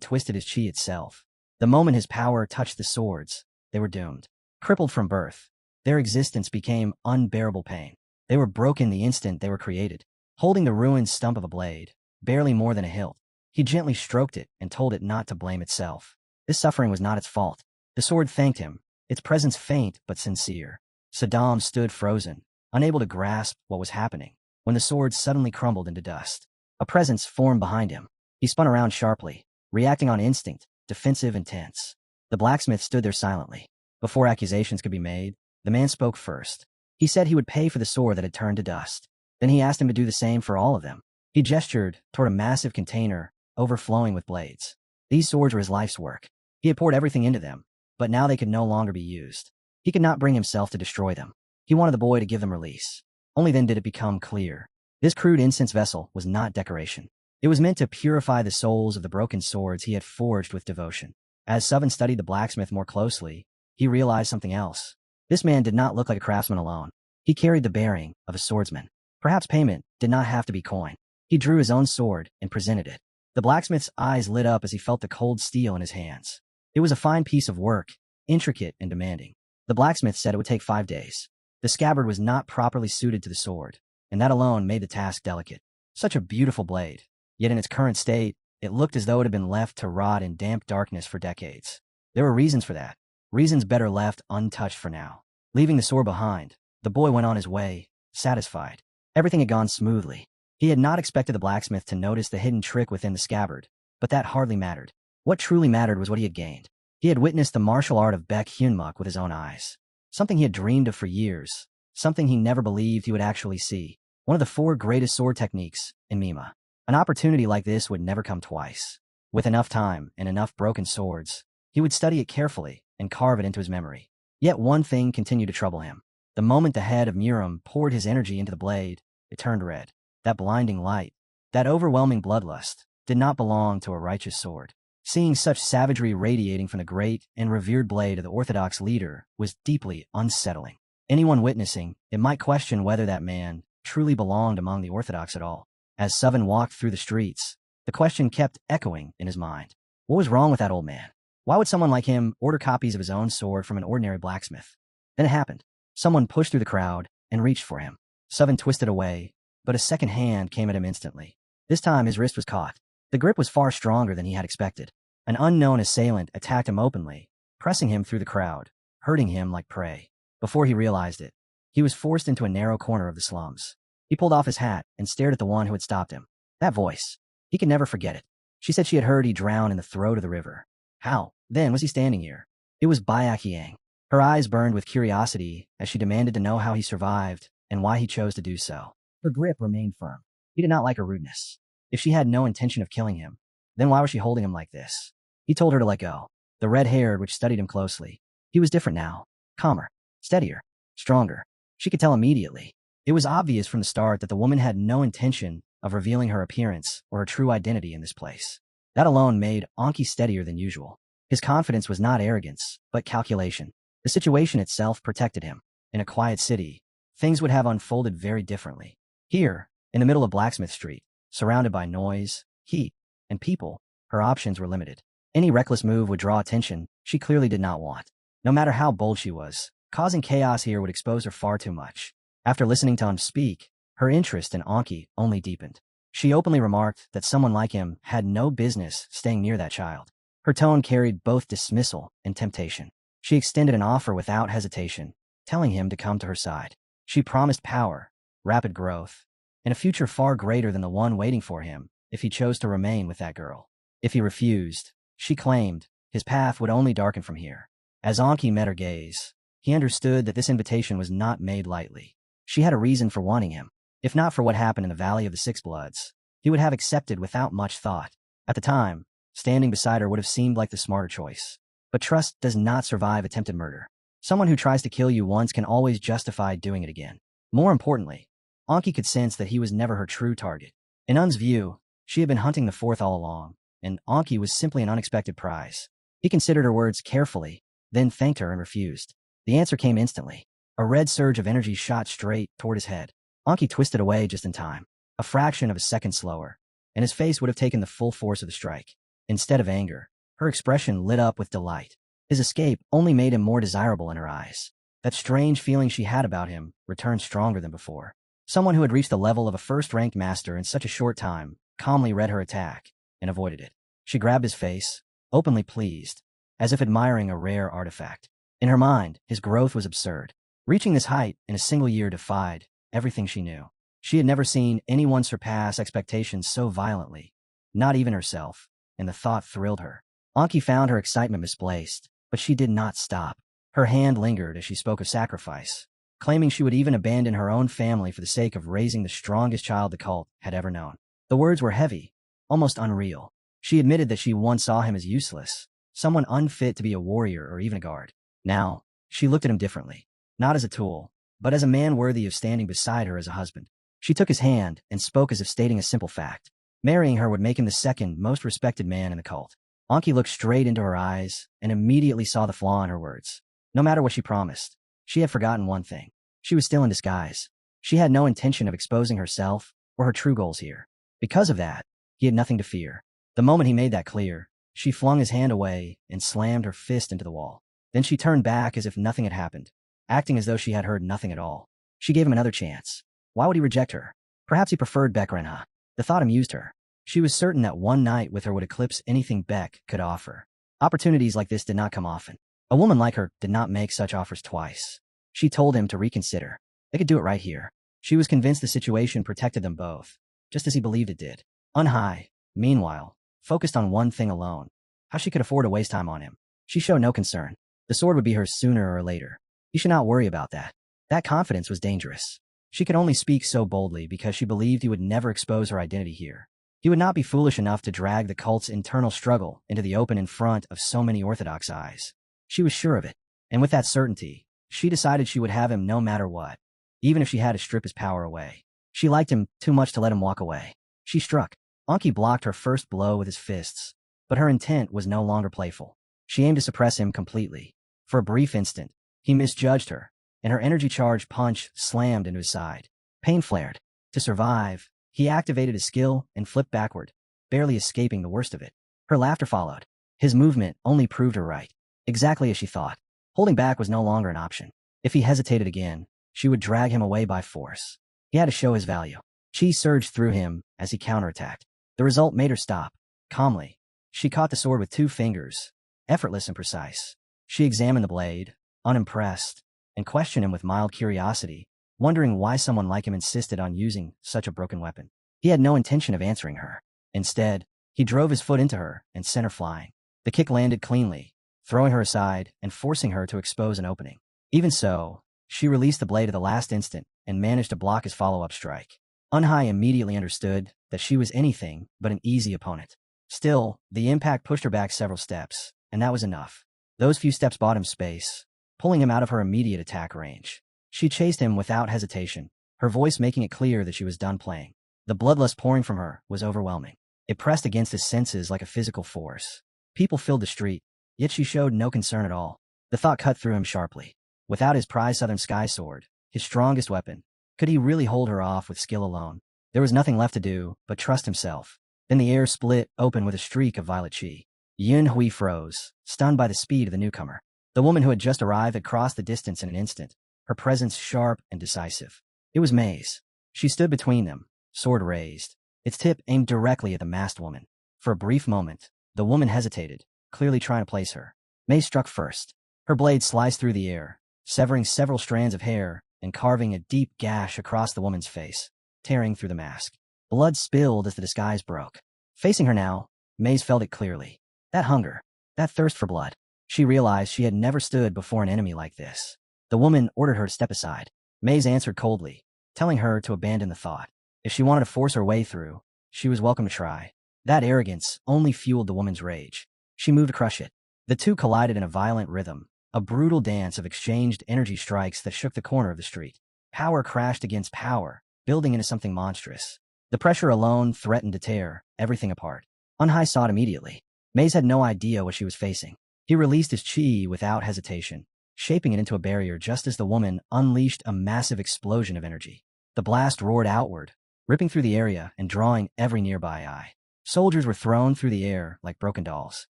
Speaker 1: twisted his chi itself. The moment his power touched the swords, they were doomed. Crippled from birth, their existence became unbearable pain. They were broken the instant they were created. Holding the ruined stump of a blade, barely more than a hilt, he gently stroked it and told it not to blame itself. This suffering was not its fault. The sword thanked him, its presence faint but sincere. Saddam stood frozen, unable to grasp what was happening, when the sword suddenly crumbled into dust. A presence formed behind him. He spun around sharply, reacting on instinct, defensive and tense. The blacksmith stood there silently. Before accusations could be made, the man spoke first. He said he would pay for the sword that had turned to dust. Then he asked him to do the same for all of them. He gestured toward a massive container, overflowing with blades. These swords were his life's work. He had poured everything into them, but now they could no longer be used. He could not bring himself to destroy them. He wanted the boy to give them release. Only then did it become clear. This crude incense vessel was not decoration. It was meant to purify the souls of the broken swords he had forged with devotion. As Seven studied the blacksmith more closely, he realized something else. This man did not look like a craftsman alone. He carried the bearing of a swordsman. Perhaps payment did not have to be coin. He drew his own sword and presented it. The blacksmith's eyes lit up as he felt the cold steel in his hands. It was a fine piece of work, intricate and demanding. The blacksmith said it would take 5 days. The scabbard was not properly suited to the sword, and that alone made the task delicate. Such a beautiful blade, yet in its current state, it looked as though it had been left to rot in damp darkness for decades. There were reasons for that, reasons better left untouched for now. Leaving the sword behind, the boy went on his way, satisfied. Everything had gone smoothly. He had not expected the blacksmith to notice the hidden trick within the scabbard, but that hardly mattered. What truly mattered was what he had gained. He had witnessed the martial art of Baek Hyunmuk with his own eyes. Something he had dreamed of for years, something he never believed he would actually see. One of the 4 greatest sword techniques in Mima. An opportunity like this would never come twice. With enough time and enough broken swords, he would study it carefully and carve it into his memory. Yet one thing continued to trouble him. The moment the head of Muram poured his energy into the blade, it turned red. That blinding light, that overwhelming bloodlust, did not belong to a righteous sword. Seeing such savagery radiating from the great and revered blade of the Orthodox leader was deeply unsettling. Anyone witnessing it might question whether that man truly belonged among the Orthodox at all. As Seven walked through the streets, the question kept echoing in his mind. What was wrong with that old man? Why would someone like him order copies of his own sword from an ordinary blacksmith? Then it happened. Someone pushed through the crowd and reached for him. Seven twisted away, but a second hand came at him instantly. This time his wrist was caught. The grip was far stronger than he had expected. An unknown assailant attacked him openly, pressing him through the crowd, hurting him like prey. Before he realized it, he was forced into a narrow corner of the slums. He pulled off his hat and stared at the one who had stopped him. That voice. He could never forget it. She said she had heard he drowned in the throat of the river. How, then, was he standing here? It was Baek Yang. Her eyes burned with curiosity as she demanded to know how he survived and why he chose to do so. Her grip remained firm. He did not like her rudeness. If she had no intention of killing him, then why was she holding him like this? He told her to let go. The red-haired which studied him closely. He was different now. Calmer. Steadier. Stronger. She could tell immediately. It was obvious from the start that the woman had no intention of revealing her appearance or her true identity in this place. That alone made Anki steadier than usual. His confidence was not arrogance, but calculation. The situation itself protected him. In a quiet city, things would have unfolded very differently. Here, in the middle of Blacksmith Street, surrounded by noise, heat, and people, her options were limited. Any reckless move would draw attention she clearly did not want. No matter how bold she was, causing chaos here would expose her far too much. After listening to him speak, her interest in Anki only deepened. She openly remarked that someone like him had no business staying near that child. Her tone carried both dismissal and temptation. She extended an offer without hesitation, telling him to come to her side. She promised power, rapid growth, and a future far greater than the one waiting for him if he chose to remain with that girl. If he refused, she claimed, his path would only darken from here. As Anki met her gaze, he understood that this invitation was not made lightly. She had a reason for wanting him. If not for what happened in the Valley of the Six Bloods, he would have accepted without much thought. At the time, standing beside her would have seemed like the smarter choice. But trust does not survive attempted murder. Someone who tries to kill you once can always justify doing it again. More importantly, Anki could sense that he was never her true target. In Un's view, she had been hunting the fourth all along, and Anki was simply an unexpected prize. He considered her words carefully, then thanked her and refused. The answer came instantly. A red surge of energy shot straight toward his head. Anki twisted away just in time, a fraction of a second slower, and his face would have taken the full force of the strike. Instead of anger, her expression lit up with delight. His escape only made him more desirable in her eyes. That strange feeling she had about him returned stronger than before. Someone who had reached the level of a first-ranked master in such a short time calmly read her attack and avoided it. She grabbed his face, openly pleased, as if admiring a rare artifact. In her mind, his growth was absurd. Reaching this height in a single year defied everything she knew. She had never seen anyone surpass expectations so violently, not even herself, and the thought thrilled her. Anki found her excitement misplaced, but she did not stop. Her hand lingered as she spoke of sacrifice, claiming she would even abandon her own family for the sake of raising the strongest child the cult had ever known. The words were heavy, almost unreal. She admitted that she once saw him as useless, someone unfit to be a warrior or even a guard. Now, she looked at him differently, not as a tool, but as a man worthy of standing beside her as a husband. She took his hand and spoke as if stating a simple fact. Marrying her would make him the second most respected man in the cult. Anki looked straight into her eyes and immediately saw the flaw in her words. No matter what she promised, she had forgotten one thing. She was still in disguise. She had no intention of exposing herself or her true goals here. Because of that, he had nothing to fear. The moment he made that clear, she flung his hand away and slammed her fist into the wall. Then she turned back as if nothing had happened, acting as though she had heard nothing at all. She gave him another chance. Why would he reject her? Perhaps he preferred Beck Renha. The thought amused her. She was certain that one night with her would eclipse anything Beck could offer. Opportunities like this did not come often. A woman like her did not make such offers twice. She told him to reconsider. They could do it right here. She was convinced the situation protected them both, just as he believed it did. Unhai, meanwhile, focused on one thing alone: how she could afford to waste time on him. She showed no concern. The sword would be hers sooner or later. He should not worry about that. That confidence was dangerous. She could only speak so boldly because she believed he would never expose her identity here. He would not be foolish enough to drag the cult's internal struggle into the open in front of so many orthodox eyes. She was sure of it, and with that certainty, she decided she would have him no matter what, even if she had to strip his power away. She liked him too much to let him walk away. She struck. Anki blocked her first blow with his fists, but her intent was no longer playful. She aimed to suppress him completely. For a brief instant, he misjudged her, and her energy-charged punch slammed into his side. Pain flared. To survive, he activated his skill and flipped backward, barely escaping the worst of it. Her laughter followed. His movement only proved her right. Exactly as she thought. Holding back was no longer an option. If he hesitated again, she would drag him away by force. He had to show his value. Chi surged through him as he counterattacked. The result made her stop. Calmly, she caught the sword with 2 fingers, effortless and precise. She examined the blade, unimpressed, and questioned him with mild curiosity, wondering why someone like him insisted on using such a broken weapon. He had no intention of answering her. Instead, he drove his foot into her and sent her flying. The kick landed cleanly, throwing her aside and forcing her to expose an opening. Even so, she released the blade at the last instant and managed to block his follow-up strike. Unhai immediately understood that she was anything but an easy opponent. Still, the impact pushed her back several steps, and that was enough. Those few steps bought him space, pulling him out of her immediate attack range. She chased him without hesitation, her voice making it clear that she was done playing. The bloodlust pouring from her was overwhelming. It pressed against his senses like a physical force. People filled the street, yet she showed no concern at all. The thought cut through him sharply. Without his prized Southern Sky Sword, his strongest weapon, could he really hold her off with skill alone? There was nothing left to do but trust himself. Then the air split open with a streak of violet chi. Yun Hui froze, stunned by the speed of the newcomer. The woman who had just arrived had crossed the distance in an instant, her presence sharp and decisive. It was Maze. She stood between them, sword raised, its tip aimed directly at the masked woman. For a brief moment, the woman hesitated, clearly trying to place her. Maze struck first. Her blade sliced through the air, severing several strands of hair and carving a deep gash across the woman's face, tearing through the mask. Blood spilled as the disguise broke. Facing her now, Maze felt it clearly. That hunger, that thirst for blood. She realized she had never stood before an enemy like this. The woman ordered her to step aside. Maze answered coldly, telling her to abandon the thought. If she wanted to force her way through, she was welcome to try. That arrogance only fueled the woman's rage. She moved to crush it. The two collided in a violent rhythm, a brutal dance of exchanged energy strikes that shook the corner of the street. Power crashed against power, building into something monstrous. The pressure alone threatened to tear everything apart. Unhai saw it immediately. Maze had no idea what she was facing. He released his chi without hesitation, shaping it into a barrier just as the woman unleashed a massive explosion of energy. The blast roared outward, ripping through the area and drawing every nearby eye. Soldiers were thrown through the air like broken dolls.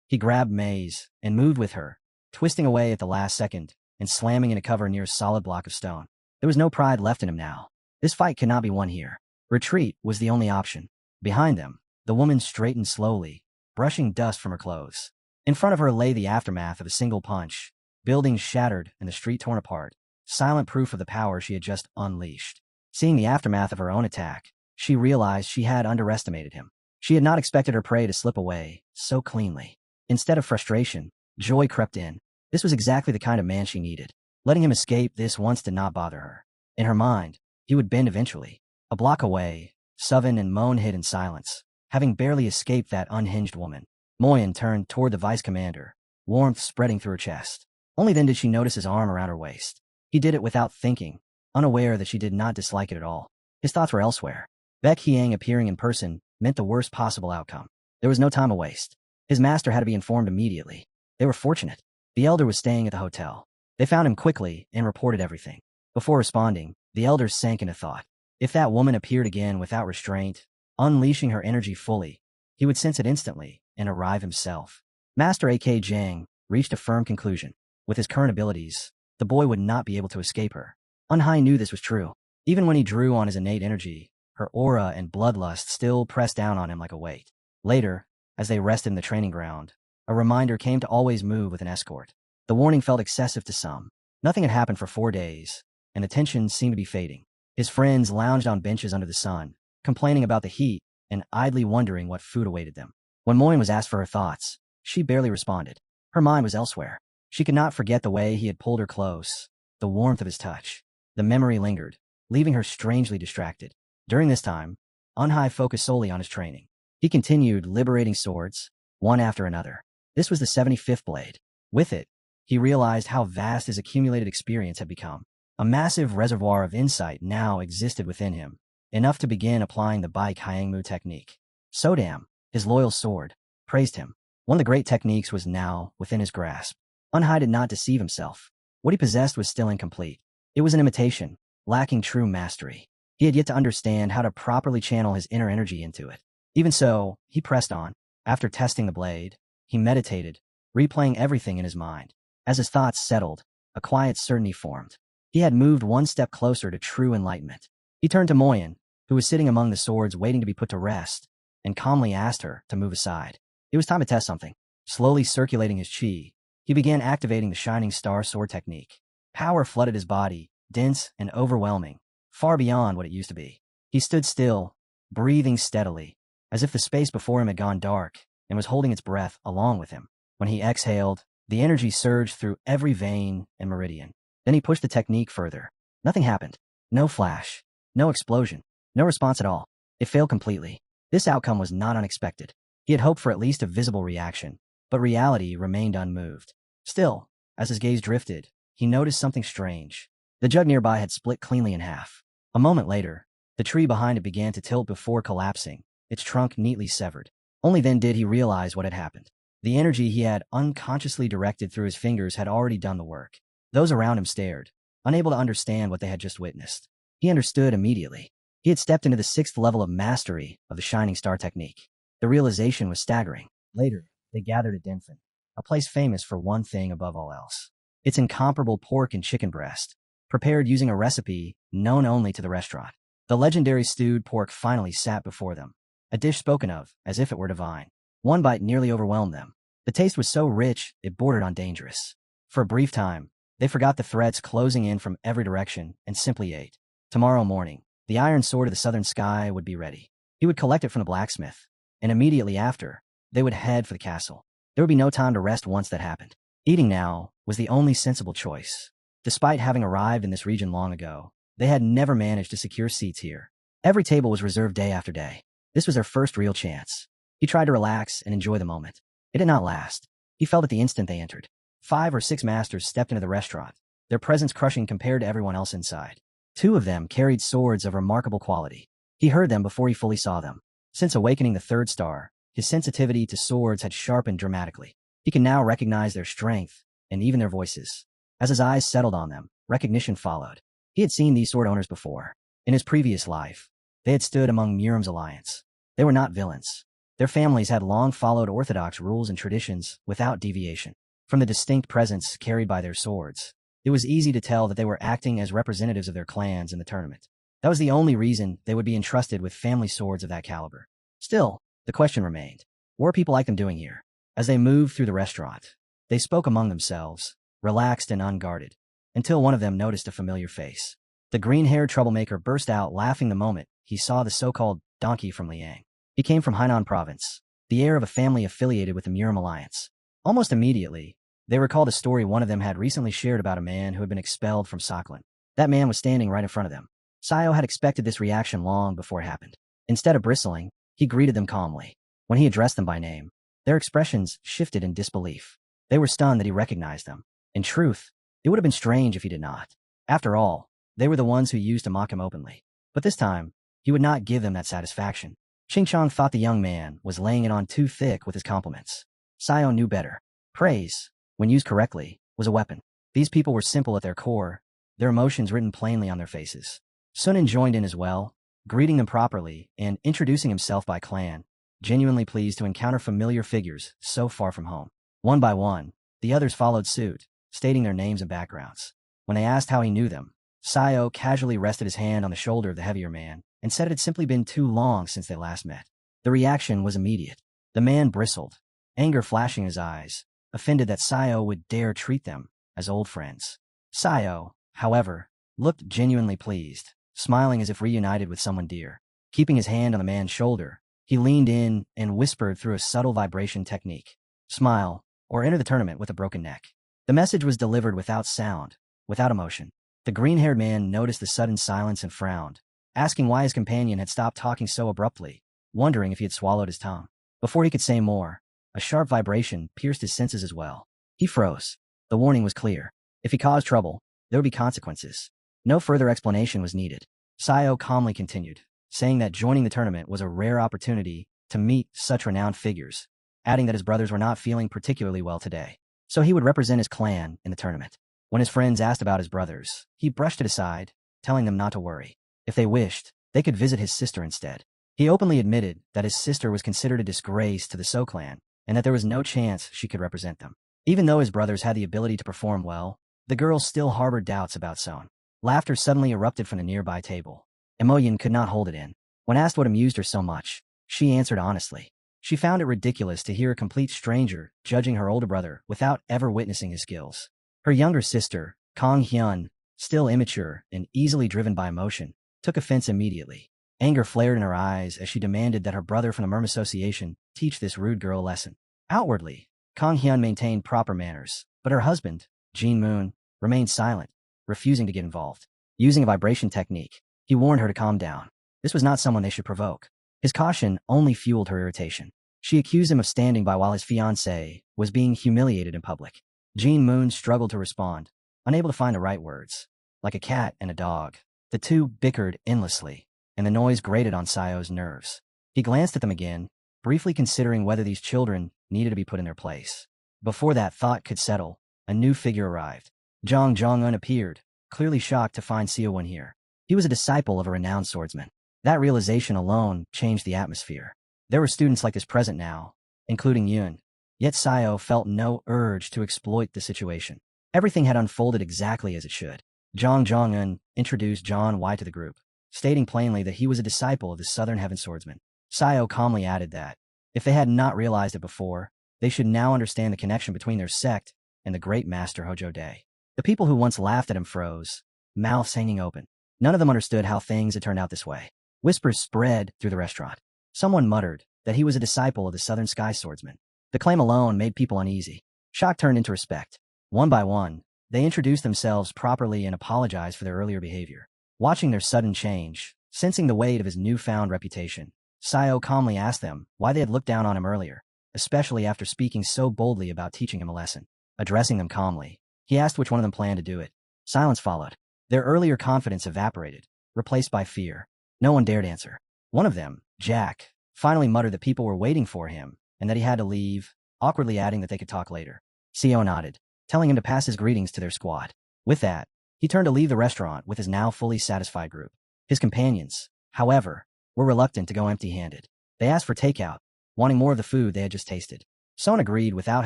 Speaker 1: He grabbed Maze and moved with her, twisting away at the last second and slamming into cover near a solid block of stone. There was no pride left in him now. This fight could not be won here. Retreat was the only option. Behind them, the woman straightened slowly, brushing dust from her clothes. In front of her lay the aftermath of a single punch, buildings shattered and the street torn apart, silent proof of the power she had just unleashed. Seeing the aftermath of her own attack, she realized she had underestimated him. She had not expected her prey to slip away so cleanly. Instead of frustration, joy crept in. This was exactly the kind of man she needed. Letting him escape this once did not bother her. In her mind, he would bend eventually. A block away, Suvin and Moan hid in silence, having barely escaped that unhinged woman. Moyen turned toward the vice commander, warmth spreading through her chest. Only then did she notice his arm around her waist. He did it without thinking, unaware that she did not dislike it at all. His thoughts were elsewhere. Baek Hyang appearing in person meant the worst possible outcome. There was no time to waste. His master had to be informed immediately. They were fortunate. The elder was staying at the hotel. They found him quickly and reported everything. Before responding, the elders sank into thought. If that woman appeared again without restraint, unleashing her energy fully, he would sense it instantly and arrive himself. Master A.K. Jang reached a firm conclusion. With his current abilities, the boy would not be able to escape her. Unhai knew this was true. Even when he drew on his innate energy, her aura and bloodlust still pressed down on him like a weight. Later, as they rested in the training ground, a reminder came to always move with an escort. The warning felt excessive to some. Nothing had happened for 4 days, and the tension seemed to be fading. His friends lounged on benches under the sun, complaining about the heat and idly wondering what food awaited them. When Moyen was asked for her thoughts, she barely responded. Her mind was elsewhere. She could not forget the way he had pulled her close, the warmth of his touch. The memory lingered, leaving her strangely distracted. During this time, Unhai focused solely on his training. He continued liberating swords, one after another. This was the 75th blade. With it, he realized how vast his accumulated experience had become. A massive reservoir of insight now existed within him, enough to begin applying the Baek Hyangmu technique. Sodam, his loyal sword, praised him. One of the great techniques was now within his grasp. Unhai did not deceive himself. What he possessed was still incomplete. It was an imitation, lacking true mastery. He had yet to understand how to properly channel his inner energy into it. Even so, he pressed on. After testing the blade, he meditated, replaying everything in his mind. As his thoughts settled, a quiet certainty formed. He had moved one step closer to true enlightenment. He turned to Moyen, who was sitting among the swords waiting to be put to rest, and calmly asked her to move aside. It was time to test something. Slowly circulating his chi, he began activating the Shining Star Sword technique. Power flooded his body, dense and overwhelming, far beyond what it used to be. He stood still, breathing steadily, as if the space before him had gone dark and was holding its breath along with him. When he exhaled, the energy surged through every vein and meridian. Then he pushed the technique further. Nothing happened. No flash, no explosion, no response at all. It failed completely. This outcome was not unexpected. He had hoped for at least a visible reaction, but reality remained unmoved. Still, as his gaze drifted, he noticed something strange. The jug nearby had split cleanly in half. A moment later, the tree behind it began to tilt before collapsing, its trunk neatly severed. Only then did he realize what had happened. The energy he had unconsciously directed through his fingers had already done the work. Those around him stared, unable to understand what they had just witnessed. He understood immediately. He had stepped into the 6th level of mastery of the Shining Star technique. The realization was staggering. Later, they gathered at Denfen, a place famous for one thing above all else: its incomparable pork and chicken breast, prepared using a recipe known only to the restaurant. The legendary stewed pork finally sat before them, a dish spoken of as if it were divine. One bite nearly overwhelmed them. The taste was so rich, it bordered on dangerous. For a brief time, they forgot the threats closing in from every direction and simply ate. Tomorrow morning, the iron sword of the southern sky would be ready. He would collect it from the blacksmith, and immediately after, they would head for the castle. There would be no time to rest once that happened. Eating now was the only sensible choice. Despite having arrived in this region long ago, they had never managed to secure seats here. Every table was reserved day after day. This was their first real chance. He tried to relax and enjoy the moment. It did not last. He felt at the instant they entered. 5 or 6 masters stepped into the restaurant, their presence crushing compared to everyone else inside. 2 of them carried swords of remarkable quality. He heard them before he fully saw them. Since awakening the 3rd star, his sensitivity to swords had sharpened dramatically. He could now recognize their strength and even their voices. As his eyes settled on them, recognition followed. He had seen these sword owners before. In his previous life, they had stood among Murim's alliance. They were not villains. Their families had long followed orthodox rules and traditions without deviation. From the distinct presence carried by their swords, it was easy to tell that they were acting as representatives of their clans in the tournament. That was the only reason they would be entrusted with family swords of that caliber. Still, the question remained, what were people like them doing here? As they moved through the restaurant, they spoke among themselves, relaxed and unguarded, until one of them noticed a familiar face. The green-haired troublemaker burst out laughing the moment he saw the so-called donkey from Liang. He came from Hainan province, the heir of a family affiliated with the Murim alliance. Almost immediately, they recalled a story one of them had recently shared about a man who had been expelled from Saklan. That man was standing right in front of them. Sayo had expected this reaction long before it happened. Instead of bristling, he greeted them calmly. When he addressed them by name, their expressions shifted in disbelief. They were stunned that he recognized them. In truth, it would have been strange if he did not. After all, they were the ones who used to mock him openly. But this time, he would not give them that satisfaction. Ching-chong thought the young man was laying it on too thick with his compliments. Sayo knew better. Praise, when used correctly, was a weapon. These people were simple at their core, their emotions written plainly on their faces. Sunin joined in as well, greeting them properly and introducing himself by clan, genuinely pleased to encounter familiar figures so far from home. One by one, the others followed suit, stating their names and backgrounds. When they asked how he knew them, Sayo casually rested his hand on the shoulder of the heavier man and said it had simply been too long since they last met. The reaction was immediate. The man bristled, anger flashing in his eyes, offended that Sayo would dare treat them as old friends. Sayo, however, looked genuinely pleased, smiling as if reunited with someone dear. Keeping his hand on the man's shoulder, he leaned in and whispered through a subtle vibration technique. Smile, or enter the tournament with a broken neck. The message was delivered without sound, without emotion. The green-haired man noticed the sudden silence and frowned, asking why his companion had stopped talking so abruptly, wondering if he had swallowed his tongue. Before he could say more, a sharp vibration pierced his senses as well. He froze. The warning was clear. If he caused trouble, there would be consequences. No further explanation was needed. Sayo calmly continued, saying that joining the tournament was a rare opportunity to meet such renowned figures, adding that his brothers were not feeling particularly well today, so he would represent his clan in the tournament. When his friends asked about his brothers, he brushed it aside, telling them not to worry. If they wished, they could visit his sister instead. He openly admitted that his sister was considered a disgrace to the So clan, and that there was no chance she could represent them. Even though his brothers had the ability to perform well, the girls still harbored doubts about Son. Laughter suddenly erupted from the nearby table. Emoyin could not hold it in. When asked what amused her so much, she answered honestly. She found it ridiculous to hear a complete stranger judging her older brother without ever witnessing his skills. Her younger sister, Kang Hyun, still immature and easily driven by emotion, took offense immediately. Anger flared in her eyes as she demanded that her brother from the Merm Association teach this rude girl a lesson. Outwardly, Kang Hyun maintained proper manners, but her husband, Jin Moon, remained silent, refusing to get involved. Using a vibration technique, he warned her to calm down. This was not someone they should provoke. His caution only fueled her irritation. She accused him of standing by while his fiancée was being humiliated in public. Jin Moon struggled to respond, unable to find the right words. Like a cat and a dog, the two bickered endlessly, and the noise grated on Sayo's nerves. He glanced at them again, briefly considering whether these children needed to be put in their place. Before that thought could settle, a new figure arrived. Jong Jong-un appeared, clearly shocked to find Seo-won here. He was a disciple of a renowned swordsman. That realization alone changed the atmosphere. There were students like this present now, including Yoon. Yet Sayo felt no urge to exploit the situation. Everything had unfolded exactly as it should. Jong Jong-un introduced John Y to the group, stating plainly that he was a disciple of the Southern Heaven Swordsman. Sayo calmly added that, if they had not realized it before, they should now understand the connection between their sect and the great master Hojo Dae. The people who once laughed at him froze, mouths hanging open. None of them understood how things had turned out this way. Whispers spread through the restaurant. Someone muttered that he was a disciple of the Southern Sky Swordsman. The claim alone made people uneasy. Shock turned into respect. One by one, they introduced themselves properly and apologized for their earlier behavior. Watching their sudden change, sensing the weight of his newfound reputation, Sayo calmly asked them why they had looked down on him earlier, especially after speaking so boldly about teaching him a lesson. Addressing them calmly, he asked which one of them planned to do it. Silence followed. Their earlier confidence evaporated, replaced by fear. No one dared answer. One of them, Jack, finally muttered that people were waiting for him and that he had to leave, awkwardly adding that they could talk later. Seo nodded, telling him to pass his greetings to their squad. With that, he turned to leave the restaurant with his now fully satisfied group. His companions, however, were reluctant to go empty-handed. They asked for takeout, wanting more of the food they had just tasted. Son agreed without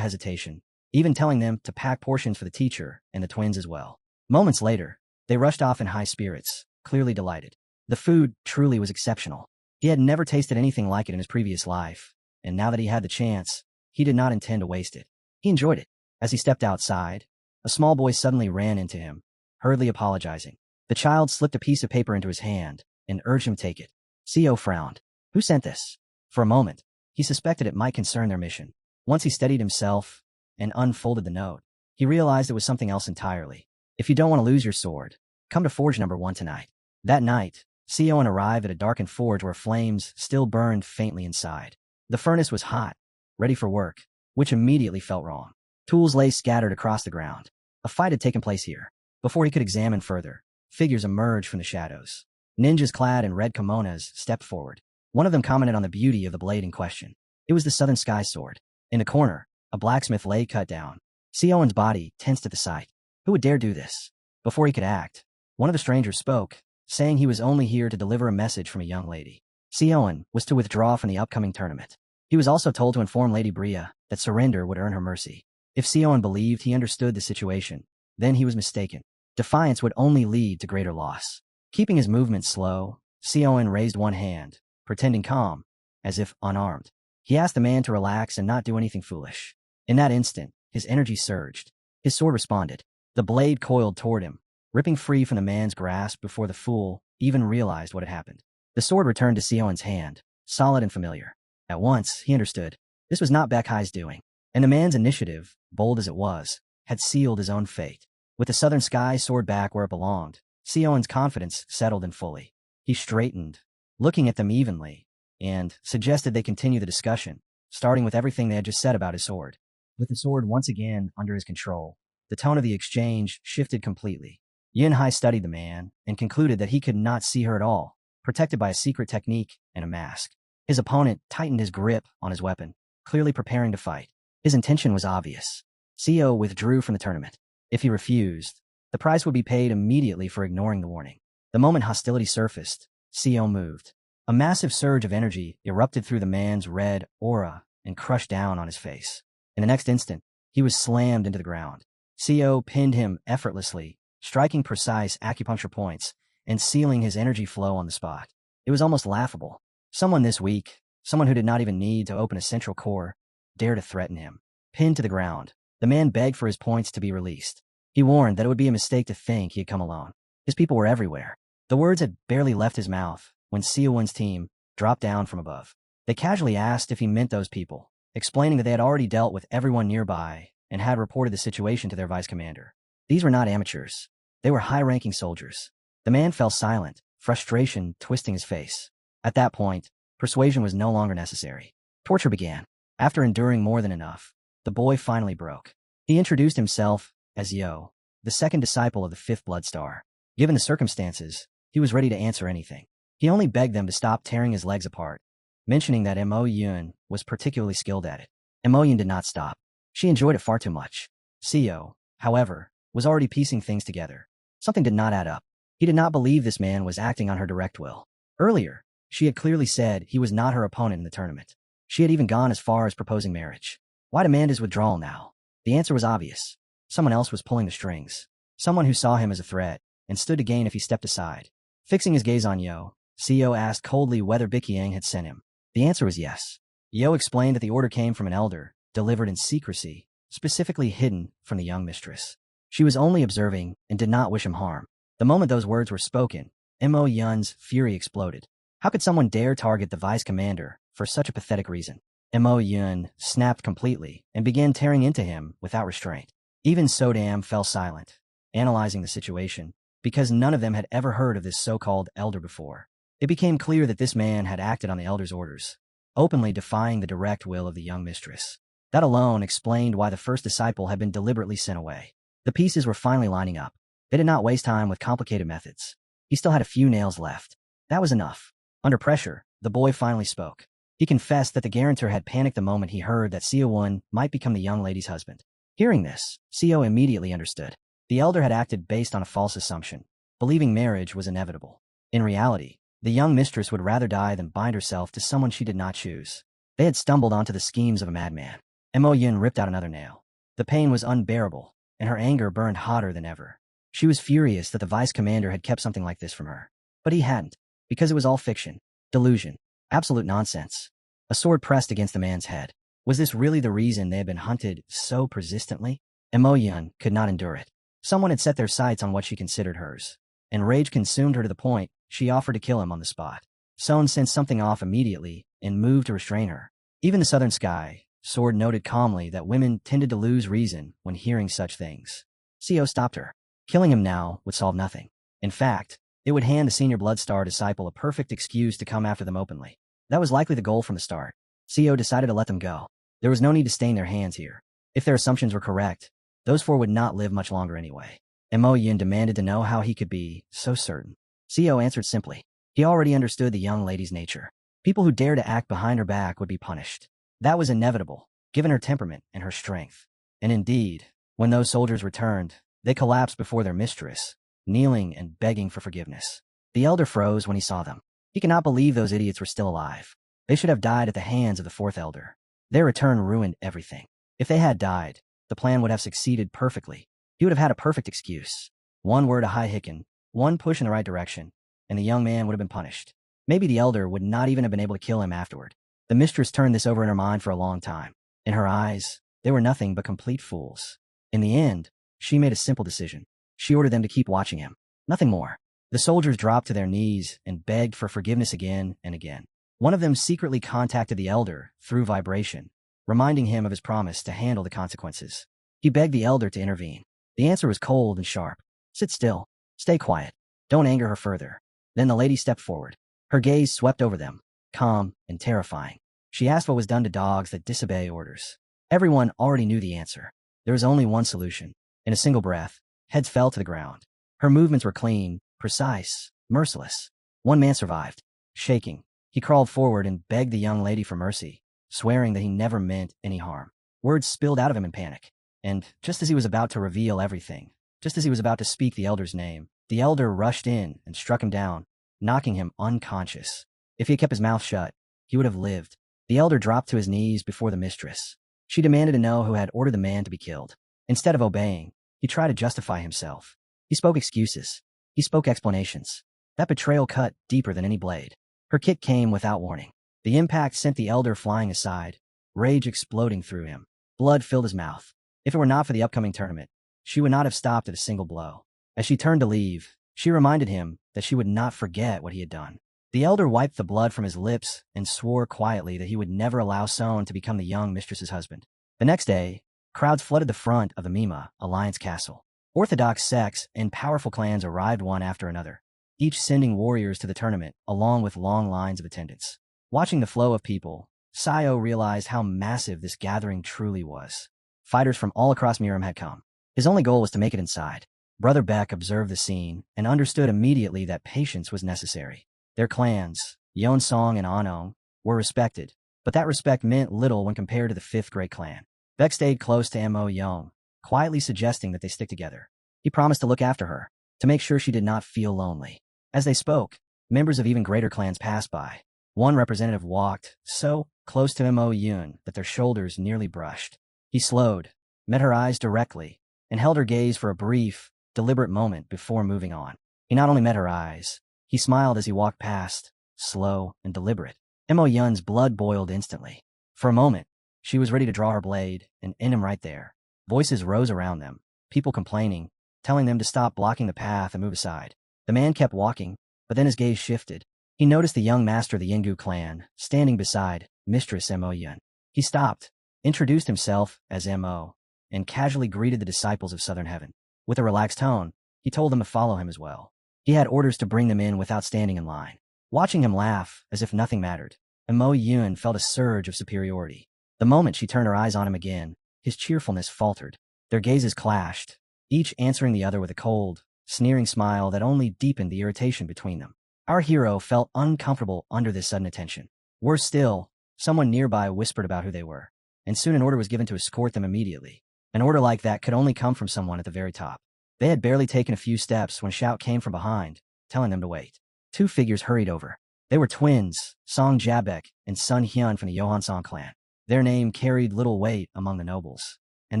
Speaker 1: hesitation, even telling them to pack portions for the teacher and the twins as well. Moments later, they rushed off in high spirits, clearly delighted. The food truly was exceptional. He had never tasted anything like it in his previous life, and now that he had the chance, he did not intend to waste it. He enjoyed it. As he stepped outside, a small boy suddenly ran into him, hurriedly apologizing. The child slipped a piece of paper into his hand and urged him to take it. Seo frowned. Who sent this? For a moment, he suspected it might concern their mission. Once he steadied himself and unfolded the note, he realized it was something else entirely. If you don't want to lose your sword, come to Forge number 1 tonight. That night, Seo arrived at a darkened forge where flames still burned faintly inside. The furnace was hot, ready for work, which immediately felt wrong. Tools lay scattered across the ground. A fight had taken place here. Before he could examine further, figures emerged from the shadows. Ninjas clad in red kimonos stepped forward. One of them commented on the beauty of the blade in question. It was the Southern Sky sword. In the corner, a blacksmith lay cut down. Siowen's body tensed at the sight. Who would dare do this? Before he could act, one of the strangers spoke, saying he was only here to deliver a message from a young lady. Siowen was to withdraw from the upcoming tournament. He was also told to inform Lady Bria that surrender would earn her mercy. If Siowen believed he understood the situation, then he was mistaken. Defiance would only lead to greater loss. Keeping his movements slow, Siowen raised one hand, pretending calm, as if unarmed. He asked the man to relax and not do anything foolish. In that instant, his energy surged. His sword responded. The blade coiled toward him, ripping free from the man's grasp before the fool even realized what had happened. The sword returned to Siowen's hand, solid and familiar. At once, he understood. This was not Bekhai's doing, and the man's initiative, bold as it was, had sealed his own fate. With the Southern Sky sword back where it belonged, Siowen's confidence settled in fully. He straightened, looking at them evenly, and suggested they continue the discussion, starting with everything they had just said about his sword. With the sword once again under his control, the tone of the exchange shifted completely. Yunhai studied the man and concluded that he could not see her at all, protected by a secret technique and a mask. His opponent tightened his grip on his weapon, clearly preparing to fight. His intention was obvious. Sio withdrew from the tournament. If he refused, the price would be paid immediately for ignoring the warning. The moment hostility surfaced, Sio moved. A massive surge of energy erupted through the man's red aura and crushed down on his face. In the next instant, he was slammed into the ground. Sio pinned him effortlessly, striking precise acupuncture points and sealing his energy flow on the spot. It was almost laughable. Someone this weak, someone who did not even need to open a central core, dared to threaten him. Pinned to the ground, the man begged for his points to be released. He warned that it would be a mistake to think he had come alone. His people were everywhere. The words had barely left his mouth when Siowen's team dropped down from above. They casually asked if he meant those people, explaining that they had already dealt with everyone nearby and had reported the situation to their vice commander. These were not amateurs. They were high-ranking soldiers. The man fell silent, frustration twisting his face. At that point, persuasion was no longer necessary. Torture began. After enduring more than enough, the boy finally broke. He introduced himself as Yo, the second disciple of the fifth blood star. Given the circumstances, he was ready to answer anything. He only begged them to stop tearing his legs apart, mentioning that Mo Yun was particularly skilled at it. Mo Yun did not stop. She enjoyed it far too much. Sio, however, was already piecing things together. Something did not add up. He did not believe this man was acting on her direct will. Earlier, she had clearly said he was not her opponent in the tournament. She had even gone as far as proposing marriage. Why demand his withdrawal now? The answer was obvious. Someone else was pulling the strings. Someone who saw him as a threat and stood to gain if he stepped aside. Fixing his gaze on Yo, Sio asked coldly whether Bikiang had sent him. The answer was yes. Yo explained that the order came from an elder, delivered in secrecy, specifically hidden from the young mistress. She was only observing and did not wish him harm. The moment those words were spoken, Mo Yun's fury exploded. How could someone dare target the vice commander for such a pathetic reason? Mo Yun snapped completely and began tearing into him without restraint. Even Sodam fell silent, analyzing the situation, because none of them had ever heard of this so-called elder before. It became clear that this man had acted on the elder's orders, openly defying the direct will of the young mistress. That alone explained why the first disciple had been deliberately sent away. The pieces were finally lining up. They did not waste time with complicated methods. He still had a few nails left. That was enough. Under pressure, the boy finally spoke. He confessed that the guarantor had panicked the moment he heard that Sio might become the young lady's husband. Hearing this, Sio immediately understood. The elder had acted based on a false assumption, believing marriage was inevitable. In reality, the young mistress would rather die than bind herself to someone she did not choose. They had stumbled onto the schemes of a madman. Mo Yun ripped out another nail. The pain was unbearable, and her anger burned hotter than ever. She was furious that the vice commander had kept something like this from her. But he hadn't, because it was all fiction, delusion, absolute nonsense. A sword pressed against the man's head. Was this really the reason they had been hunted so persistently? Mo Yun could not endure it. Someone had set their sights on what she considered hers, and rage consumed her to the point she offered to kill him on the spot. Son sensed something off immediately and moved to restrain her. Even the Southern Sky sword noted calmly that women tended to lose reason when hearing such things. Sio stopped her. Killing him now would solve nothing. In fact, it would hand the senior Blood Star disciple a perfect excuse to come after them openly. That was likely the goal from the start. Sio decided to let them go. There was no need to stain their hands here. If their assumptions were correct, those four would not live much longer anyway. Mo Yun demanded to know how he could be so certain. Sio answered simply. He already understood the young lady's nature. People who dare to act behind her back would be punished. That was inevitable, given her temperament and her strength. And indeed, when those soldiers returned, they collapsed before their mistress, kneeling and begging for forgiveness. The elder froze when he saw them. He could not believe those idiots were still alive. They should have died at the hands of the fourth elder. Their return ruined everything. If they had died, the plan would have succeeded perfectly. He would have had a perfect excuse. One word of high hicken, one push in the right direction, and the young man would have been punished. Maybe the elder would not even have been able to kill him afterward. The mistress turned this over in her mind for a long time. In her eyes, they were nothing but complete fools. In the end, she made a simple decision. She ordered them to keep watching him. Nothing more. The soldiers dropped to their knees and begged for forgiveness again and again. One of them secretly contacted the elder through vibration, reminding him of his promise to handle the consequences. He begged the elder to intervene. The answer was cold and sharp. Sit still. Stay quiet. Don't anger her further. Then the lady stepped forward. Her gaze swept over them, calm and terrifying. She asked what was done to dogs that disobey orders. Everyone already knew the answer. There was only one solution. In a single breath, heads fell to the ground. Her movements were clean, precise, merciless. One man survived. Shaking, he crawled forward and begged the young lady for mercy, swearing that he never meant any harm. Words spilled out of him in panic. And just as he was about to reveal everything, just as he was about to speak the elder's name, the elder rushed in and struck him down, knocking him unconscious. If he had kept his mouth shut, he would have lived. The elder dropped to his knees before the mistress. She demanded to know who had ordered the man to be killed. Instead of obeying, he tried to justify himself. He spoke excuses. He spoke explanations. That betrayal cut deeper than any blade. Her kick came without warning. The impact sent the elder flying aside, rage exploding through him. Blood filled his mouth. If it were not for the upcoming tournament, she would not have stopped at a single blow. As she turned to leave, she reminded him that she would not forget what he had done. The elder wiped the blood from his lips and swore quietly that he would never allow Son to become the young mistress's husband. The next day, crowds flooded the front of the Mima Alliance Castle. Orthodox sects and powerful clans arrived one after another, each sending warriors to the tournament along with long lines of attendants. Watching the flow of people, Sayo realized how massive this gathering truly was. Fighters from all across Miram had come. His only goal was to make it inside. Brother Beck observed the scene and understood immediately that patience was necessary. Their clans, Yeonsong and Anong, were respected, but that respect meant little when compared to the fifth great clan. Beck stayed close to Mo Young, quietly suggesting that they stick together. He promised to look after her, to make sure she did not feel lonely. As they spoke, members of even greater clans passed by. One representative walked so close to Mo Yun that their shoulders nearly brushed. He slowed, met her eyes directly, and held her gaze for a brief, deliberate moment before moving on. He not only met her eyes, he smiled as he walked past, slow and deliberate. Mo Yun's blood boiled instantly. For a moment, she was ready to draw her blade and end him right there. Voices rose around them, people complaining, telling them to stop blocking the path and move aside. The man kept walking, but then his gaze shifted. He noticed the young master of the Yingu clan, standing beside Mistress Mo Yun. He stopped, introduced himself as Mo, and casually greeted the disciples of Southern Heaven. With a relaxed tone, he told them to follow him as well. He had orders to bring them in without standing in line. Watching him laugh, as if nothing mattered, Mo Yun felt a surge of superiority. The moment she turned her eyes on him again, his cheerfulness faltered. Their gazes clashed, each answering the other with a cold, sneering smile that only deepened the irritation between them. Our hero felt uncomfortable under this sudden attention. Worse still, someone nearby whispered about who they were, and soon an order was given to escort them immediately. An order like that could only come from someone at the very top. They had barely taken a few steps when a shout came from behind, telling them to wait. Two figures hurried over. They were twins, Song Jabek and Sun Hyun from the Johansong clan. Their name carried little weight among the nobles, and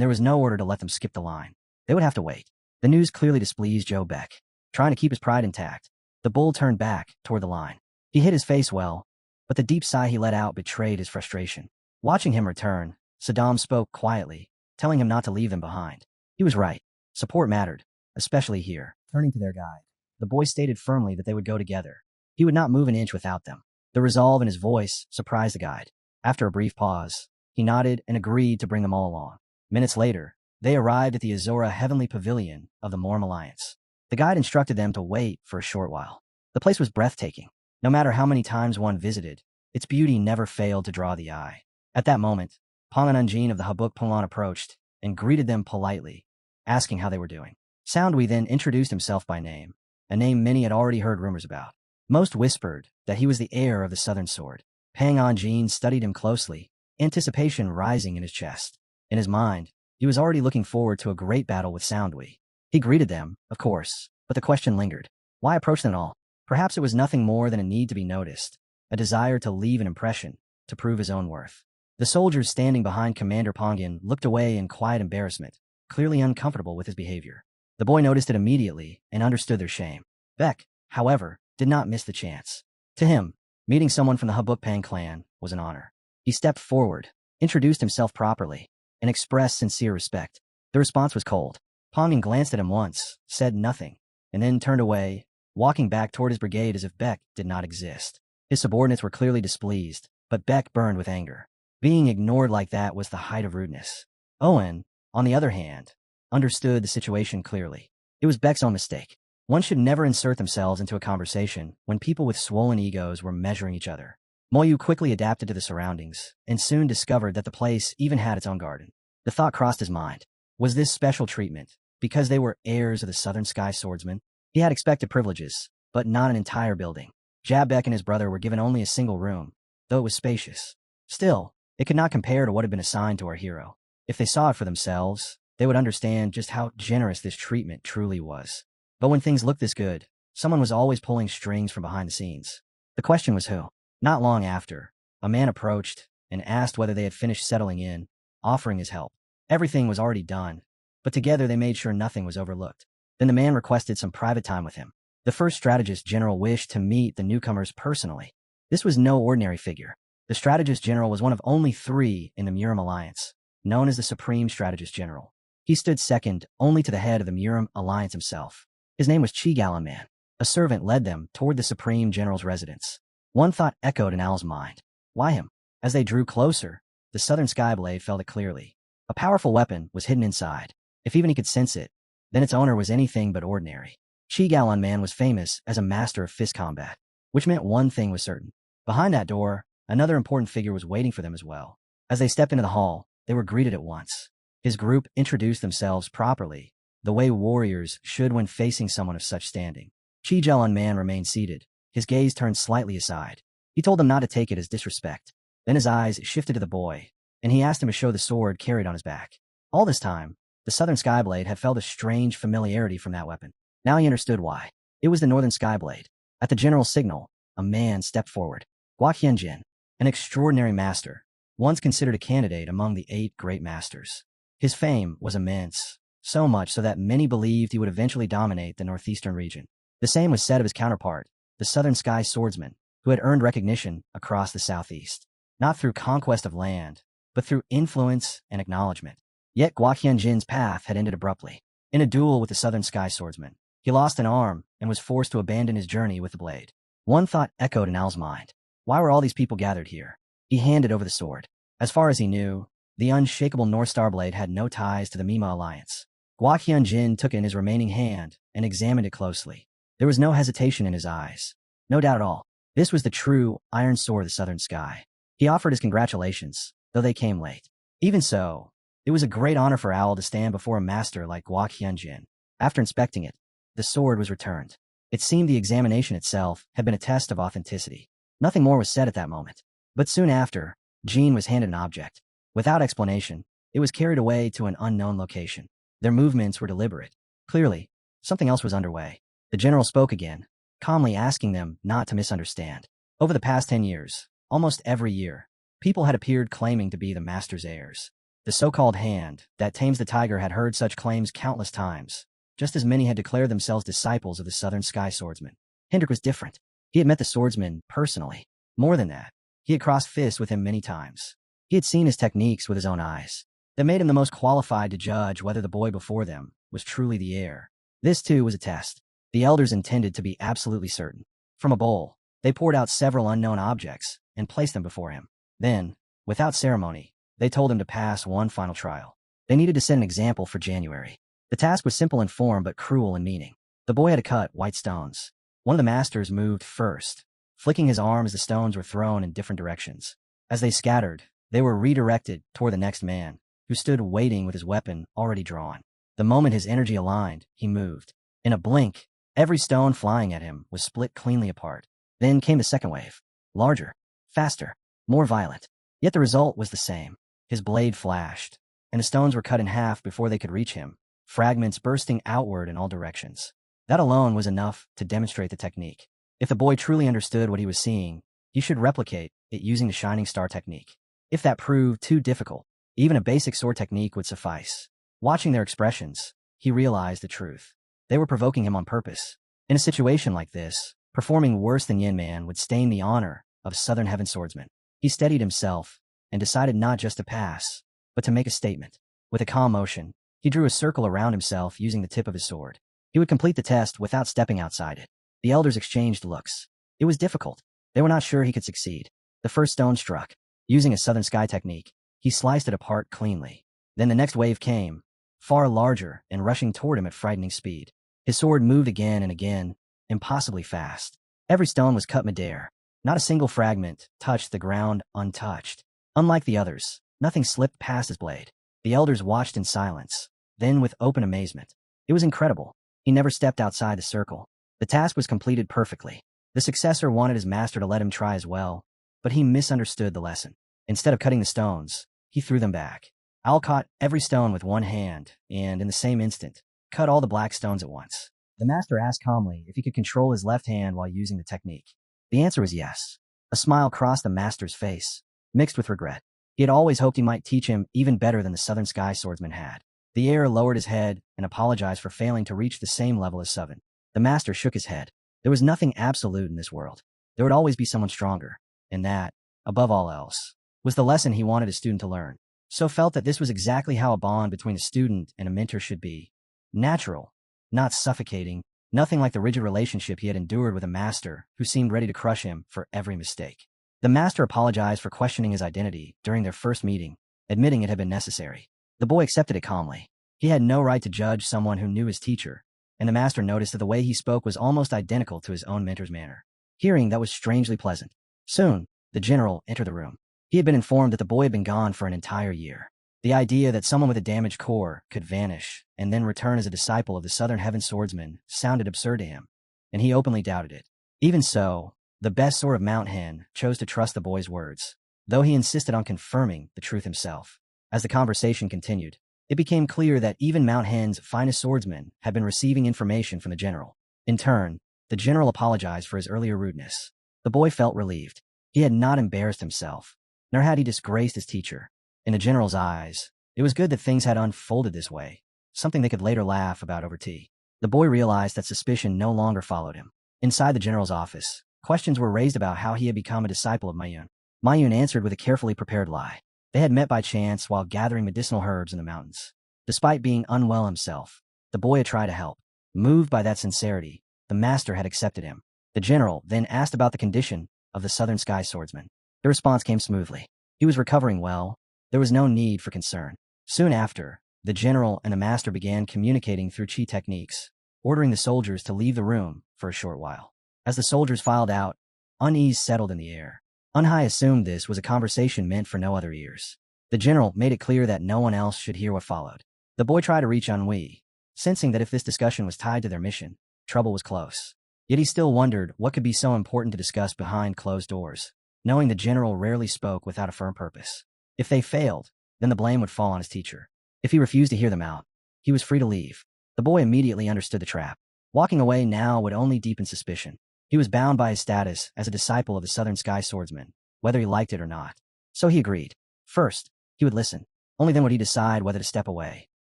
Speaker 1: there was no order to let them skip the line. They would have to wait. The news clearly displeased Joe Beck. Trying to keep his pride intact, the bull turned back toward the line. He hid his face well, but the deep sigh he let out betrayed his frustration. Watching him return, Saddam spoke quietly, telling him not to leave them behind. He was right. Support mattered, especially here. Turning to their guide, the boy stated firmly that they would go together. He would not move an inch without them. The resolve in his voice surprised the guide. After a brief pause, he nodded and agreed to bring them all along. Minutes later, they arrived at the Azora Heavenly Pavilion of the Morm Alliance. The guide instructed them to wait for a short while. The place was breathtaking. No matter how many times one visited, its beauty never failed to draw the eye. At that moment, Ponganunjin of the Habuk Pulon approached and greeted them politely, asking how they were doing. Soundwee then introduced himself by name, a name many had already heard rumors about. Most whispered that he was the heir of the Southern Sword. Pang On Jin studied him closely, anticipation rising in his chest. In his mind, he was already looking forward to a great battle with Soundwee. He greeted them, of course, but the question lingered. Why approach them at all? Perhaps it was nothing more than a need to be noticed, a desire to leave an impression, to prove his own worth. The soldiers standing behind Commander Pongyan looked away in quiet embarrassment, clearly uncomfortable with his behavior. The boy noticed it immediately and understood their shame. Beck, however, did not miss the chance. To him, meeting someone from the Habukpang clan was an honor. He stepped forward, introduced himself properly, and expressed sincere respect. The response was cold. Pongyan glanced at him once, said nothing, and then turned away, walking back toward his brigade as if Beck did not exist. His subordinates were clearly displeased, but Beck burned with anger. Being ignored like that was the height of rudeness. Owen, on the other hand, understood the situation clearly. It was Beck's own mistake. One should never insert themselves into a conversation when people with swollen egos were measuring each other. Moyu quickly adapted to the surroundings, and soon discovered that the place even had its own garden. The thought crossed his mind. Was this special treatment because they were heirs of the Southern Sky Swordsman? He had expected privileges, but not an entire building. Jabek and his brother were given only a single room, though it was spacious. Still, it could not compare to what had been assigned to our hero. If they saw it for themselves, they would understand just how generous this treatment truly was. But when things looked this good, someone was always pulling strings from behind the scenes. The question was who? Not long after, a man approached and asked whether they had finished settling in, offering his help. Everything was already done, but together they made sure nothing was overlooked. Then the man requested some private time with him. The first strategist general wished to meet the newcomers personally. This was no ordinary figure. The strategist general was one of only 3 in the Murim Alliance, known as the Supreme Strategist General. He stood second only to the head of the Murim Alliance himself. His name was Chi Galan Man. A servant led them toward the Supreme General's residence. One thought echoed in Al's mind. Why him? As they drew closer, the Southern Skyblade felt it clearly. A powerful weapon was hidden inside. If even he could sense it, then its owner was anything but ordinary. Chi Galan Man was famous as a master of fist combat, which meant one thing was certain. Behind that door, another important figure was waiting for them as well. As they stepped into the hall, they were greeted at once. His group introduced themselves properly, the way warriors should when facing someone of such standing. Chi Galan Man remained seated, his gaze turned slightly aside. He told them not to take it as disrespect. Then his eyes shifted to the boy, and he asked him to show the sword carried on his back. All this time, the Southern Skyblade had felt a strange familiarity from that weapon. Now he understood why. It was the Northern Skyblade. At the general's signal, a man stepped forward. Guo Qianjin, an extraordinary master, once considered a candidate among the 8 great masters. His fame was immense, so much so that many believed he would eventually dominate the northeastern region. The same was said of his counterpart, the Southern Sky Swordsman, who had earned recognition across the southeast, not through conquest of land, but through influence and acknowledgement. Yet Guo Qianjin's path had ended abruptly. In a duel with the Southern Sky Swordsman, he lost an arm and was forced to abandon his journey with the blade. One thought echoed in Al's mind. Why were all these people gathered here? He handed over the sword. As far as he knew, the unshakable North Star blade had no ties to the Mima Alliance. Guo Qianjin took it in his remaining hand and examined it closely. There was no hesitation in his eyes. No doubt at all. This was the true Iron Sword of the Southern Sky. He offered his congratulations, though they came late. Even so, it was a great honor for Owl to stand before a master like Guo Qianjin. After inspecting it, the sword was returned. It seemed the examination itself had been a test of authenticity. Nothing more was said at that moment. But soon after, Jean was handed an object. Without explanation, it was carried away to an unknown location. Their movements were deliberate. Clearly, something else was underway. The general spoke again, calmly asking them not to misunderstand. Over the past 10 years, almost every year, people had appeared claiming to be the master's heirs. The so-called hand that tames the tiger had heard such claims countless times. Just as many had declared themselves disciples of the Southern Sky Swordsman. Hendrik was different. He had met the swordsman personally. More than that, he had crossed fists with him many times. He had seen his techniques with his own eyes. That made him the most qualified to judge whether the boy before them was truly the heir. This, too, was a test. The elders intended to be absolutely certain. From a bowl, they poured out several unknown objects and placed them before him. Then, without ceremony, they told him to pass one final trial. They needed to set an example for January. The task was simple in form but cruel in meaning. The boy had to cut white stones. One of the masters moved first, flicking his arm as the stones were thrown in different directions. As they scattered, they were redirected toward the next man, who stood waiting with his weapon already drawn. The moment his energy aligned, he moved. In a blink, every stone flying at him was split cleanly apart. Then came the second wave. Larger, faster, more violent. Yet the result was the same. His blade flashed, and the stones were cut in half before they could reach him, fragments bursting outward in all directions. That alone was enough to demonstrate the technique. If the boy truly understood what he was seeing, he should replicate it using the shining star technique. If that proved too difficult, even a basic sword technique would suffice. Watching their expressions, he realized the truth. They were provoking him on purpose. In a situation like this, performing worse than Yin Man would stain the honor of Southern Heaven swordsman. He steadied himself and decided not just to pass, but to make a statement. With a calm motion, he drew a circle around himself using the tip of his sword. He would complete the test without stepping outside it. The elders exchanged looks. It was difficult. They were not sure he could succeed. The first stone struck. Using a Southern Sky technique, he sliced it apart cleanly. Then the next wave came, far larger and rushing toward him at frightening speed. His sword moved again and again, impossibly fast. Every stone was cut midair. Not a single fragment touched the ground untouched. Unlike the others, nothing slipped past his blade. The elders watched in silence, then with open amazement. It was incredible. He never stepped outside the circle. The task was completed perfectly. The successor wanted his master to let him try as well, but he misunderstood the lesson. Instead of cutting the stones, he threw them back. Al caught every stone with one hand, and in the same instant, cut all the black stones at once. The master asked calmly if he could control his left hand while using the technique. The answer was yes. A smile crossed the master's face, mixed with regret. He had always hoped he might teach him even better than the Southern Sky swordsman had. The heir lowered his head and apologized for failing to reach the same level as Southern. The master shook his head. There was nothing absolute in this world. There would always be someone stronger, and that, above all else, was the lesson he wanted his student to learn. So felt that this was exactly how a bond between a student and a mentor should be. Natural, not suffocating, nothing like the rigid relationship he had endured with a master who seemed ready to crush him for every mistake. The master apologized for questioning his identity during their first meeting, admitting it had been necessary. The boy accepted it calmly. He had no right to judge someone who knew his teacher, and the master noticed that the way he spoke was almost identical to his own mentor's manner. Hearing that was strangely pleasant. Soon, the general entered the room. He had been informed that the boy had been gone for an entire year. The idea that someone with a damaged core could vanish and then return as a disciple of the Southern Heaven swordsman sounded absurd to him, and he openly doubted it. Even so, the best sword of Mount Hen chose to trust the boy's words, though he insisted on confirming the truth himself. As the conversation continued, it became clear that even Mount Hen's finest swordsmen had been receiving information from the general. In turn, the general apologized for his earlier rudeness. The boy felt relieved. He had not embarrassed himself, nor had he disgraced his teacher. In the general's eyes, it was good that things had unfolded this way, something they could later laugh about over tea. The boy realized that suspicion no longer followed him. Inside the general's office, questions were raised about how he had become a disciple of Mayun. Mayun answered with a carefully prepared lie. They had met by chance while gathering medicinal herbs in the mountains. Despite being unwell himself, the boy had tried to help. Moved by that sincerity, the master had accepted him. The general then asked about the condition of the Southern Sky swordsman. The response came smoothly. He was recovering well. There was no need for concern. Soon after, the general and the master began communicating through chi techniques, ordering the soldiers to leave the room for a short while. As the soldiers filed out, unease settled in the air. Unhai assumed this was a conversation meant for no other ears. The general made it clear that no one else should hear what followed. The boy tried to reach Ennui, sensing that if this discussion was tied to their mission, trouble was close. Yet he still wondered what could be so important to discuss behind closed doors, knowing the general rarely spoke without a firm purpose. If they failed, then the blame would fall on his teacher. If he refused to hear them out, he was free to leave. The boy immediately understood the trap. Walking away now would only deepen suspicion. He was bound by his status as a disciple of the Southern Sky swordsman, whether he liked it or not. So he agreed. First, he would listen. Only then would he decide whether to step away.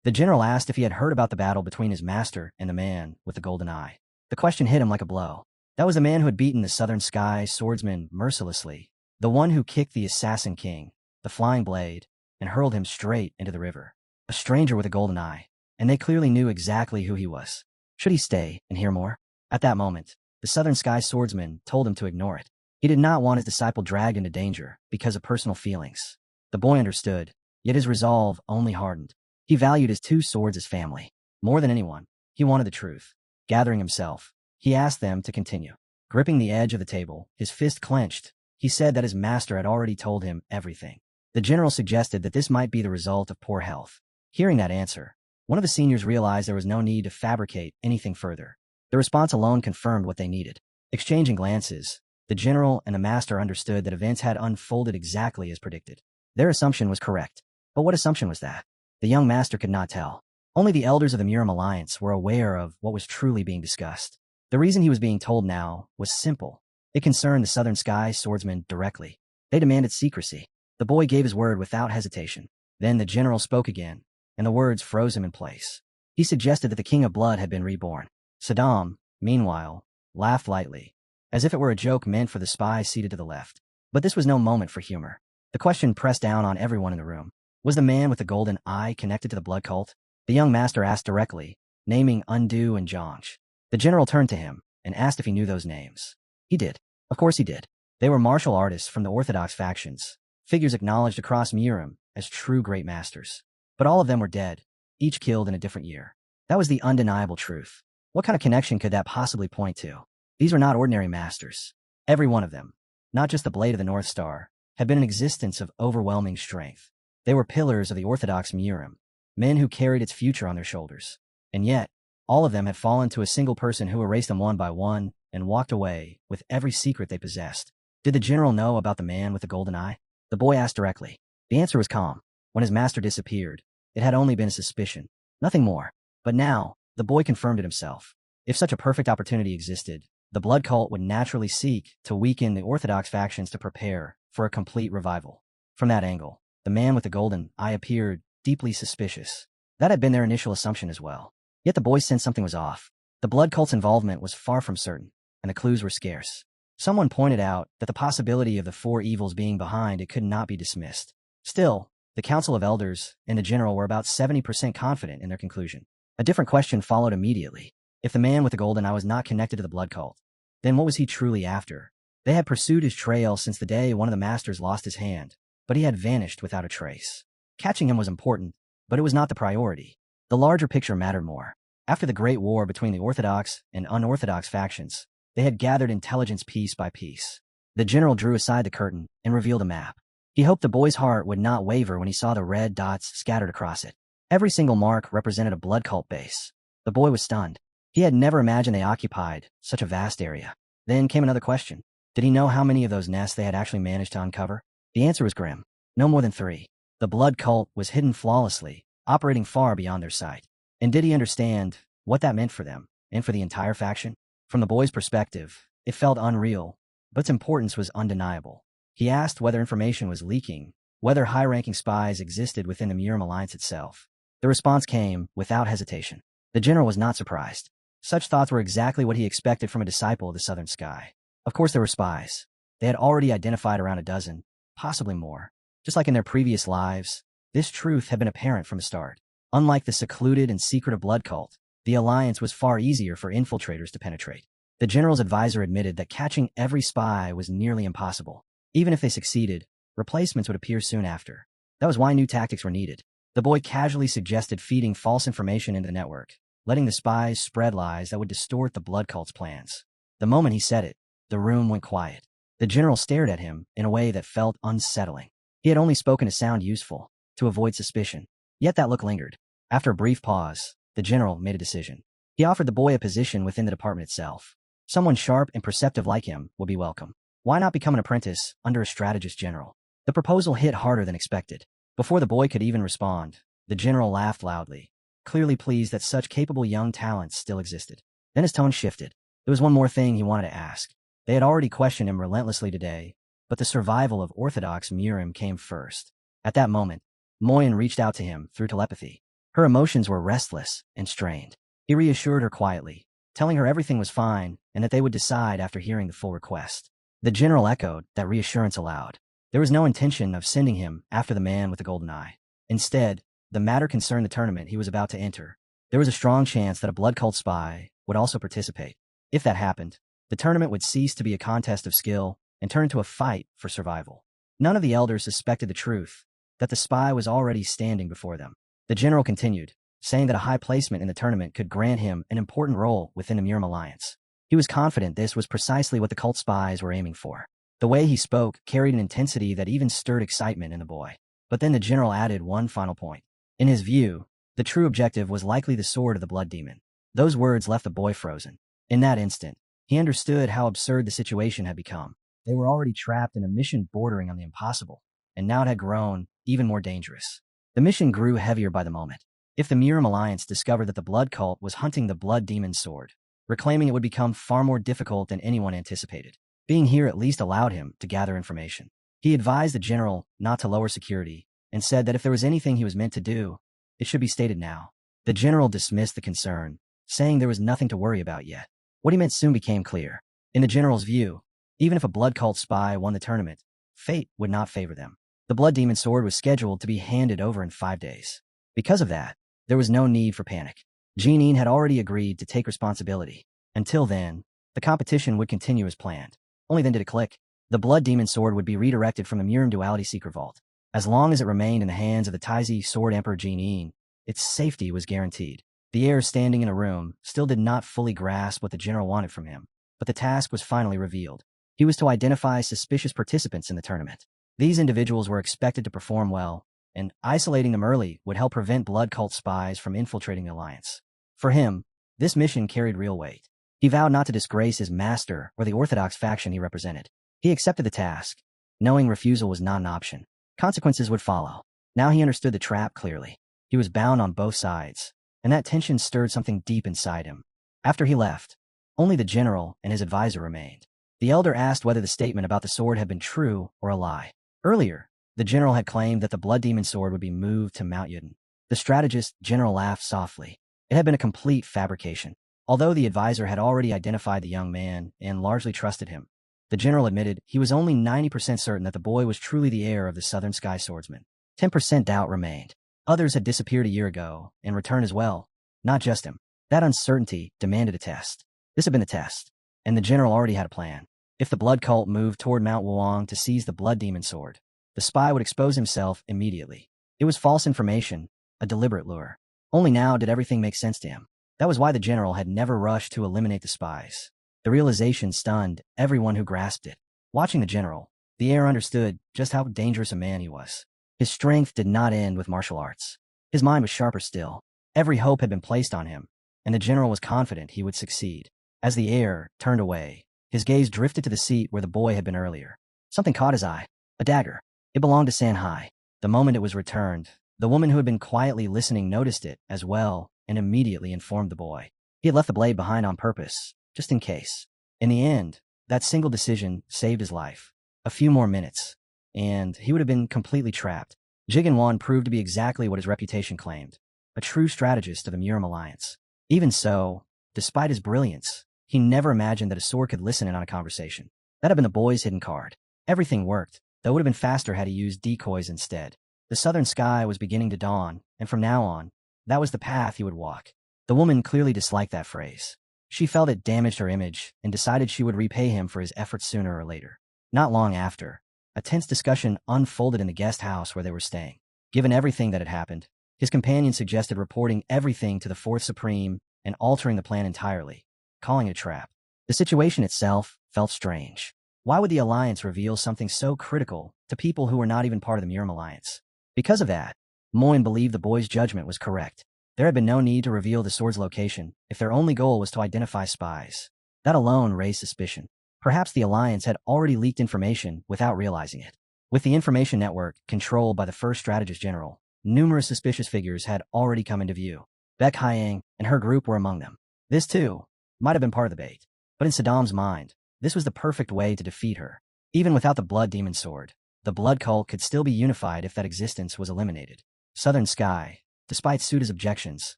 Speaker 1: The general asked if he had heard about the battle between his master and the man with the golden eye. The question hit him like a blow. That was the man who had beaten the Southern Sky swordsman mercilessly, the one who kicked the assassin king, the flying blade, and hurled him straight into the river. A stranger with a golden eye, and they clearly knew exactly who he was. Should he stay and hear more? At that moment, the Southern Sky swordsman told him to ignore it. He did not want his disciple dragged into danger because of personal feelings. The boy understood, yet his resolve only hardened. He valued his two swords as family. More than anyone, he wanted the truth. Gathering himself, he asked them to continue. Gripping the edge of the table, his fist clenched, he said that his master had already told him everything. The general suggested that this might be the result of poor health. Hearing that answer, one of the seniors realized there was no need to fabricate anything further. The response alone confirmed what they needed. Exchanging glances, The general and the master understood that events had unfolded exactly as predicted. Their assumption was correct. But what assumption was that? The young master could not tell. Only the elders of the Murim Alliance were aware of what was truly being discussed. The reason he was being told now was simple. It concerned the Southern Sky swordsmen directly. They demanded secrecy. The boy gave his word without hesitation. Then the general spoke again, and the words froze him in place. He suggested that the King of Blood had been reborn. Saddam, meanwhile, laughed lightly, as if it were a joke meant for the spy seated to the left. But this was no moment for humor. The question pressed down on everyone in the room. Was the man with the golden eye connected to the blood cult? The young master asked directly, naming Undu and Jonch. The general turned to him and asked if he knew those names. He did. Of course he did. They were martial artists from the orthodox factions, figures acknowledged across Murim as true great masters. But all of them were dead, each killed in a different year. That was the undeniable truth. What kind of connection could that possibly point to? These were not ordinary masters. Every one of them, not just the Blade of the North Star, had been an existence of overwhelming strength. They were pillars of the orthodox Murim, men who carried its future on their shoulders. And yet, all of them had fallen to a single person who erased them one by one and walked away with every secret they possessed. Did the general know about the man with the golden eye? The boy asked directly. The answer was calm. When his master disappeared, it had only been a suspicion, nothing more. But now, the boy confirmed it himself. If such a perfect opportunity existed, the blood cult would naturally seek to weaken the orthodox factions to prepare for a complete revival. From that angle, the man with the golden eye appeared deeply suspicious. That had been their initial assumption as well. Yet the boy sensed something was off. The blood cult's involvement was far from certain, and the clues were scarce. Someone pointed out that the possibility of the four evils being behind it could not be dismissed. Still, the Council of Elders and the general were about 70% confident in their conclusion. A different question followed immediately. If the man with the golden eye was not connected to the blood cult, then what was he truly after? They had pursued his trail since the day one of the masters lost his hand, but he had vanished without a trace. Catching him was important, but it was not the priority. The larger picture mattered more. After the Great War between the orthodox and unorthodox factions, they had gathered intelligence piece by piece. The general drew aside the curtain and revealed a map. He hoped the boy's heart would not waver when he saw the red dots scattered across it. Every single mark represented a blood cult base. The boy was stunned. He had never imagined they occupied such a vast area. Then came another question. Did he know how many of those nests they had actually managed to uncover? The answer was grim. No more than 3. The blood cult was hidden flawlessly, operating far beyond their sight. And did he understand what that meant for them and for the entire faction? From the boy's perspective, it felt unreal, but its importance was undeniable. He asked whether information was leaking, whether high-ranking spies existed within the Murim Alliance itself. The response came without hesitation. The general was not surprised. Such thoughts were exactly what he expected from a disciple of the Southern Sky. Of course there were spies. They had already identified around a dozen, possibly more. Just like in their previous lives, this truth had been apparent from the start. Unlike the secluded and secretive blood cult, the Alliance was far easier for infiltrators to penetrate. The general's advisor admitted that catching every spy was nearly impossible. Even if they succeeded, replacements would appear soon after. That was why new tactics were needed. The boy casually suggested feeding false information into the network, letting the spies spread lies that would distort the blood cult's plans. The moment he said it, the room went quiet. The general stared at him in a way that felt unsettling. He had only spoken to sound useful, to avoid suspicion. Yet that look lingered. After a brief pause, the general made a decision. He offered the boy a position within the department itself. Someone sharp and perceptive like him would be welcome. Why not become an apprentice under a strategist general? The proposal hit harder than expected. Before the boy could even respond, the general laughed loudly, clearly pleased that such capable young talents still existed. Then his tone shifted. There was one more thing he wanted to ask. They had already questioned him relentlessly today, but the survival of Orthodox Murim came first. At that moment, Moyen reached out to him through telepathy. Her emotions were restless and strained. He reassured her quietly, telling her everything was fine and that they would decide after hearing the full request. The general echoed that reassurance aloud. There was no intention of sending him after the man with the golden eye. Instead, the matter concerned the tournament he was about to enter. There was a strong chance that a blood cult spy would also participate. If that happened, the tournament would cease to be a contest of skill and turn into a fight for survival. None of the elders suspected the truth, that the spy was already standing before them. The general continued, saying that a high placement in the tournament could grant him an important role within the Murim Alliance. He was confident this was precisely what the cult spies were aiming for. The way he spoke carried an intensity that even stirred excitement in the boy. But then the general added one final point. In his view, the true objective was likely the sword of the blood demon. Those words left the boy frozen. In that instant, He understood how absurd the situation had become. They were already trapped in a mission bordering on the impossible, and now it had grown even more dangerous. The mission grew heavier by the moment. If the Miram Alliance discovered that the Blood Cult was hunting the Blood Demon Sword, reclaiming it would become far more difficult than anyone anticipated. Being here at least allowed him to gather information. He advised the general not to lower security and said that if there was anything he was meant to do, it should be stated now. The general dismissed the concern, saying there was nothing to worry about yet. What he meant soon became clear. In the general's view, even if a Blood Cult spy won the tournament, fate would not favor them. The Blood Demon Sword was scheduled to be handed over in 5 days. Because of that, there was no need for panic. Jeanine had already agreed to take responsibility. Until then, the competition would continue as planned. Only then did it click. The Blood Demon Sword would be redirected from the Miram Duality Secret Vault. As long as it remained in the hands of the Taizi Sword Emperor Jeanine, its safety was guaranteed. The heir standing in a room still did not fully grasp what the general wanted from him, but the task was finally revealed. He was to identify suspicious participants in the tournament. These individuals were expected to perform well, and isolating them early would help prevent Blood Cult spies from infiltrating the Alliance. For him, this mission carried real weight. He vowed not to disgrace his master or the Orthodox faction he represented. He accepted the task, knowing refusal was not an option. Consequences would follow. Now he understood the trap clearly. He was bound on both sides, and that tension stirred something deep inside him. After he left, only the general and his advisor remained. The elder asked whether the statement about the sword had been true or a lie. Earlier, the general had claimed that the Blood Demon Sword would be moved to Mount Yuden. The strategist general laughed softly. It had been a complete fabrication. Although the advisor had already identified the young man and largely trusted him, the general admitted he was only 90% certain that the boy was truly the heir of the Southern Sky Swordsman. 10% doubt remained. Others had disappeared a year ago and returned as well. Not just him. That uncertainty demanded a test. This had been the test, and the general already had a plan. If the Blood Cult moved toward Mount Wuong to seize the Blood Demon Sword, the spy would expose himself immediately. It was false information, a deliberate lure. Only now did everything make sense to him. That was why the general had never rushed to eliminate the spies. The realization stunned everyone who grasped it. Watching the general, the heir understood just how dangerous a man he was. His strength did not end with martial arts. His mind was sharper still. Every hope had been placed on him, and the general was confident he would succeed. As the heir turned away, his gaze drifted to the seat where the boy had been earlier. Something caught his eye. A dagger. It belonged to Sanhai. The moment it was returned, the woman who had been quietly listening noticed it as well and immediately informed the boy. He had left the blade behind on purpose, just in case. In the end, that single decision saved his life. A few more minutes, and he would have been completely trapped. Jigen Wan proved to be exactly what his reputation claimed, a true strategist of the Miram Alliance. Even so, despite his brilliance, he never imagined that a sword could listen in on a conversation. That had been the boy's hidden card. Everything worked, though it would have been faster had he used decoys instead. The southern sky was beginning to dawn, and from now on, that was the path he would walk. The woman clearly disliked that phrase. She felt it damaged her image and decided she would repay him for his efforts sooner or later. Not long after, a tense discussion unfolded in the guest house where they were staying. Given everything that had happened, his companion suggested reporting everything to the Fourth Supreme and altering the plan entirely, calling it a trap. The situation itself felt strange. Why would the Alliance reveal something so critical to people who were not even part of the Miram Alliance? Because of that, Moyne believed the boy's judgment was correct. There had been no need to reveal the sword's location if their only goal was to identify spies. That alone raised suspicion. Perhaps the Alliance had already leaked information without realizing it. With the information network controlled by the first strategist general, numerous suspicious figures had already come into view. Baek Hyang and her group were among them. This, too, might have been part of the bait. But in Saddam's mind, this was the perfect way to defeat her. Even without the Blood Demon Sword, the Blood Cult could still be unified if that existence was eliminated. Southern Sky, despite Suda's objections,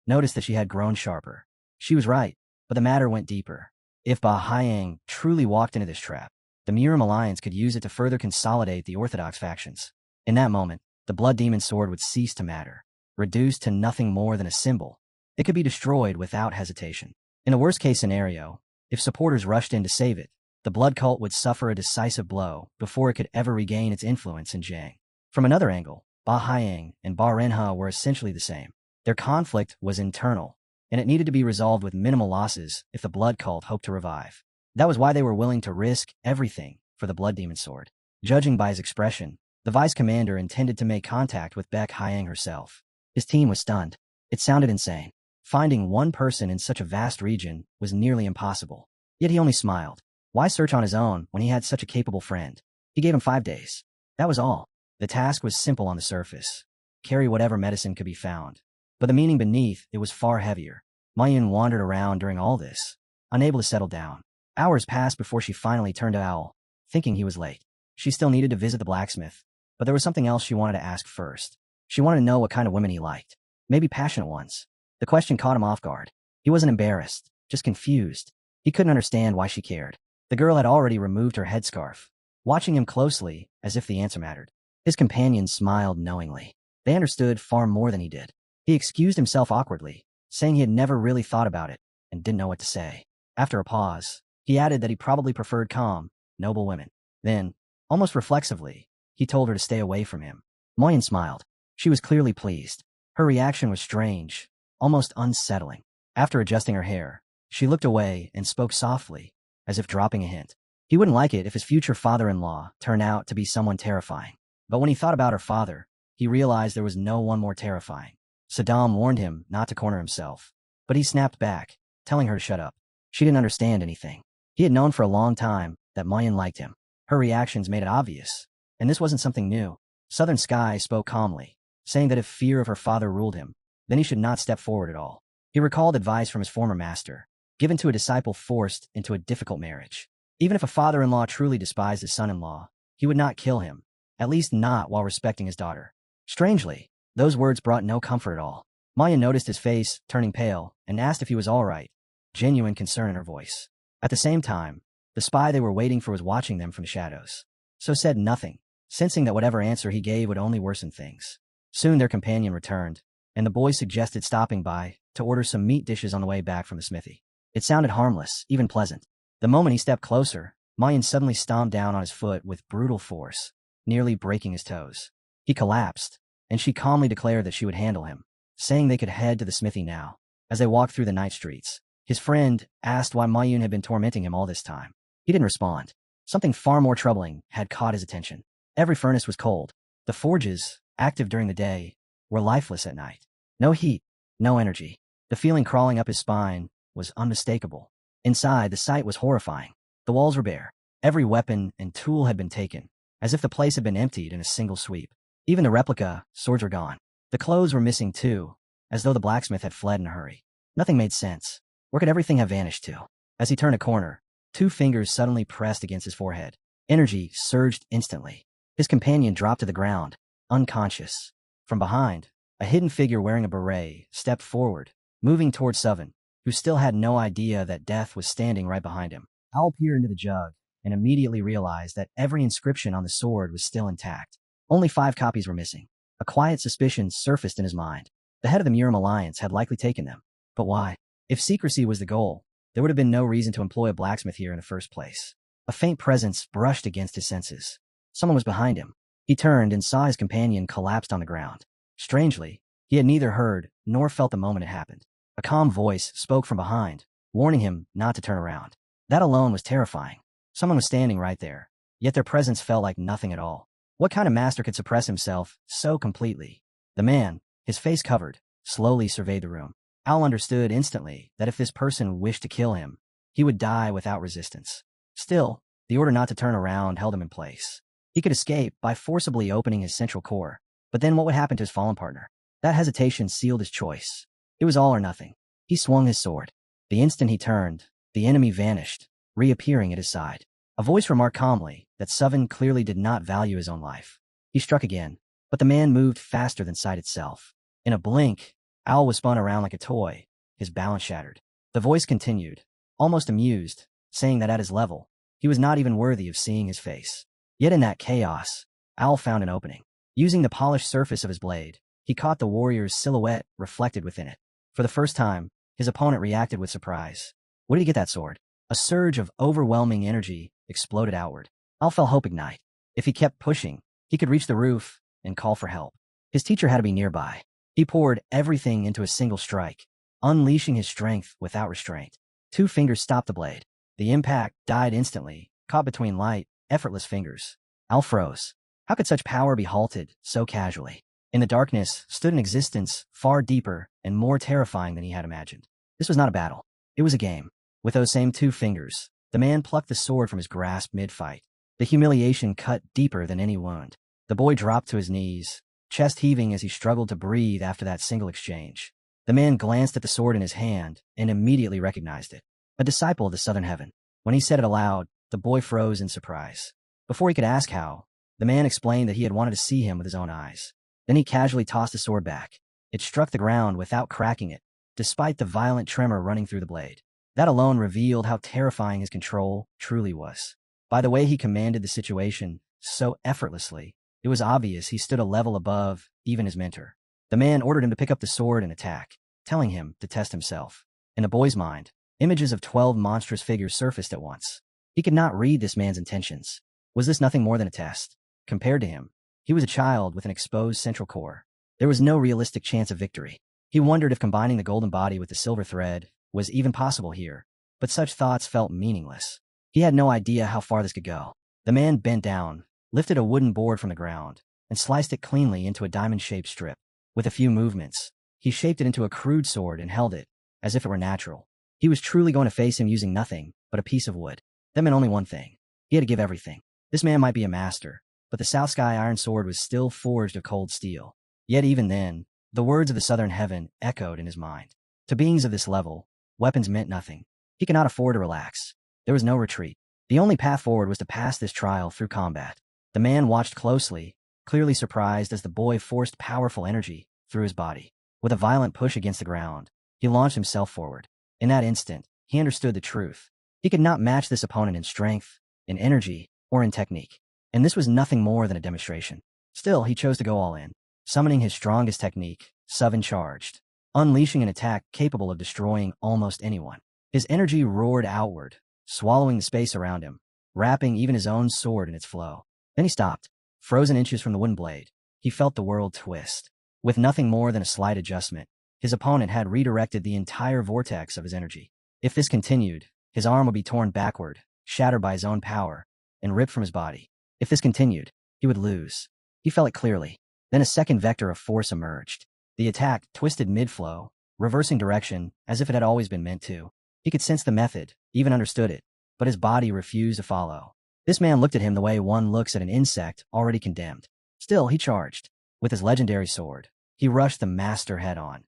Speaker 1: noticed that she had grown sharper. She was right, but the matter went deeper. If Ba Hyang truly walked into this trap, the Miram Alliance could use it to further consolidate the Orthodox factions. In that moment, the Blood Demon Sword would cease to matter, reduced to nothing more than a symbol. It could be destroyed without hesitation. In a worst-case scenario, if supporters rushed in to save it, the Blood Cult would suffer a decisive blow before it could ever regain its influence in Jiang. From another angle, Ba Hyang and Ba Renha were essentially the same. Their conflict was internal, and it needed to be resolved with minimal losses if the Blood Cult hoped to revive. That was why they were willing to risk everything for the Blood Demon Sword. Judging by his expression, the vice commander intended to make contact with Baek Hyang herself. His team was stunned. It sounded insane. Finding one person in such a vast region was nearly impossible. Yet he only smiled. Why search on his own when he had such a capable friend? He gave him 5 days. That was all. The task was simple on the surface. Carry whatever medicine could be found. But the meaning beneath it was far heavier. Mayun wandered around during all this, unable to settle down. Hours passed before she finally turned to Owl, thinking he was late. She still needed to visit the blacksmith, but there was something else she wanted to ask first. She wanted to know what kind of women he liked. Maybe passionate ones. The question caught him off guard. He wasn't embarrassed, just confused. He couldn't understand why she cared. The girl had already removed her headscarf, watching him closely as if the answer mattered. His companions smiled knowingly. They understood far more than he did. He excused himself awkwardly, saying he had never really thought about it and didn't know what to say. After a pause, he added that he probably preferred calm, noble women. Then, almost reflexively, he told her to stay away from him. Moyen smiled. She was clearly pleased. Her reaction was strange, almost unsettling. After adjusting her hair, she looked away and spoke softly, as if dropping a hint. He wouldn't like it if his future father-in-law turned out to be someone terrifying. But when he thought about her father, he realized there was no one more terrifying. Saddam warned him not to corner himself, but he snapped back, telling her to shut up. She didn't understand anything. He had known for a long time that Mayan liked him. Her reactions made it obvious, and this wasn't something new. Southern Sky spoke calmly, saying that if fear of her father ruled him, then he should not step forward at all. He recalled advice from his former master, given to a disciple forced into a difficult marriage. Even if a father-in-law truly despised his son-in-law, he would not kill him, at least not while respecting his daughter. Strangely, those words brought no comfort at all. Maya noticed his face turning pale and asked if he was all right, genuine concern in her voice. At the same time, the spy they were waiting for was watching them from the shadows, so said nothing, sensing that whatever answer he gave would only worsen things. Soon their companion returned, and the boy suggested stopping by to order some meat dishes on the way back from the smithy. It sounded harmless, even pleasant. The moment he stepped closer, Mayan suddenly stomped down on his foot with brutal force, nearly breaking his toes. He collapsed, and she calmly declared that she would handle him, saying they could head to the smithy now. As they walked through the night streets, his friend asked why Mayun had been tormenting him all this time. He didn't respond. Something far more troubling had caught his attention. Every furnace was cold. The forges, active during the day, were lifeless at night. No heat, no energy. The feeling crawling up his spine was unmistakable. Inside, the sight was horrifying. The walls were bare. Every weapon and tool had been taken, as if the place had been emptied in a single sweep. Even the replica swords were gone. The clothes were missing too, as though the blacksmith had fled in a hurry. Nothing made sense. Where could everything have vanished to? As he turned a corner, 2 fingers suddenly pressed against his forehead. Energy surged instantly. His companion dropped to the ground, unconscious. From behind, a hidden figure wearing a beret stepped forward, moving toward Suvan, who still had no idea that death was standing right behind him. Owl peered into the jug and immediately realized that every inscription on the sword was still intact. Only 5 copies were missing. A quiet suspicion surfaced in his mind. The head of the Murim Alliance had likely taken them. But why? If secrecy was the goal, there would have been no reason to employ a blacksmith here in the first place. A faint presence brushed against his senses. Someone was behind him. He turned and saw his companion collapsed on the ground. Strangely, he had neither heard nor felt the moment it happened. A calm voice spoke from behind, warning him not to turn around. That alone was terrifying. Someone was standing right there, yet their presence felt like nothing at all. What kind of master could suppress himself so completely? The man, his face covered, slowly surveyed the room. Al understood instantly that if this person wished to kill him, he would die without resistance. Still, the order not to turn around held him in place. He could escape by forcibly opening his central core, but then what would happen to his fallen partner? That hesitation sealed his choice. It was all or nothing. He swung his sword. The instant he turned, the enemy vanished, reappearing at his side. A voice remarked calmly that Suvan clearly did not value his own life. He struck again, but the man moved faster than sight itself. In a blink, Owl was spun around like a toy, his balance shattered. The voice continued, almost amused, saying that at his level, he was not even worthy of seeing his face. Yet in that chaos, Owl found an opening. Using the polished surface of his blade, he caught the warrior's silhouette reflected within it. For the first time, his opponent reacted with surprise. Where did he get that sword? A surge of overwhelming energy exploded outward. Al felt hope ignite. If he kept pushing, he could reach the roof and call for help. His teacher had to be nearby. He poured everything into a single strike, unleashing his strength without restraint. 2 fingers stopped the blade. The impact died instantly, caught between light, effortless fingers. Al froze. How could such power be halted so casually? In the darkness stood an existence far deeper and more terrifying than he had imagined. This was not a battle. It was a game. With those same 2 fingers, the man plucked the sword from his grasp mid-fight. The humiliation cut deeper than any wound. The boy dropped to his knees, chest heaving as he struggled to breathe after that single exchange. The man glanced at the sword in his hand and immediately recognized it. A disciple of the Southern Heaven. When he said it aloud, the boy froze in surprise. Before he could ask how, the man explained that he had wanted to see him with his own eyes. Then he casually tossed the sword back. It struck the ground without cracking it, despite the violent tremor running through the blade. That alone revealed how terrifying his control truly was. By the way he commanded the situation so effortlessly, it was obvious he stood a level above even his mentor. The man ordered him to pick up the sword and attack, telling him to test himself. In the boy's mind, images of 12 monstrous figures surfaced at once. He could not read this man's intentions. Was this nothing more than a test? Compared to him, he was a child with an exposed central core. There was no realistic chance of victory. He wondered if combining the golden body with the silver thread was even possible here, but such thoughts felt meaningless. He had no idea how far this could go. The man bent down, lifted a wooden board from the ground, and sliced it cleanly into a diamond-shaped strip. With a few movements, he shaped it into a crude sword and held it, as if it were natural. He was truly going to face him using nothing but a piece of wood. That meant only one thing. He had to give everything. This man might be a master, but the South Sky Iron Sword was still forged of cold steel. Yet even then, the words of the Southern Heaven echoed in his mind. To beings of this level, weapons meant nothing. He could not afford to relax. There was no retreat. The only path forward was to pass this trial through combat. The man watched closely, clearly surprised as the boy forced powerful energy through his body. With a violent push against the ground, he launched himself forward. In that instant, he understood the truth. He could not match this opponent in strength, in energy, or in technique. And this was nothing more than a demonstration. Still, he chose to go all in, summoning his strongest technique, Seven Charged, unleashing an attack capable of destroying almost anyone. His energy roared outward, swallowing the space around him, wrapping even his own sword in its flow. Then he stopped, frozen inches from the wooden blade. He felt the world twist. With nothing more than a slight adjustment, his opponent had redirected the entire vortex of his energy. If this continued, his arm would be torn backward, shattered by his own power, and ripped from his body. If this continued, he would lose. He felt it clearly. Then a second vector of force emerged. The attack twisted mid-flow, reversing direction as if it had always been meant to. He could sense the method, even understood it, but his body refused to follow. This man looked at him the way one looks at an insect already condemned. Still, he charged. With his legendary sword, he rushed the master head-on,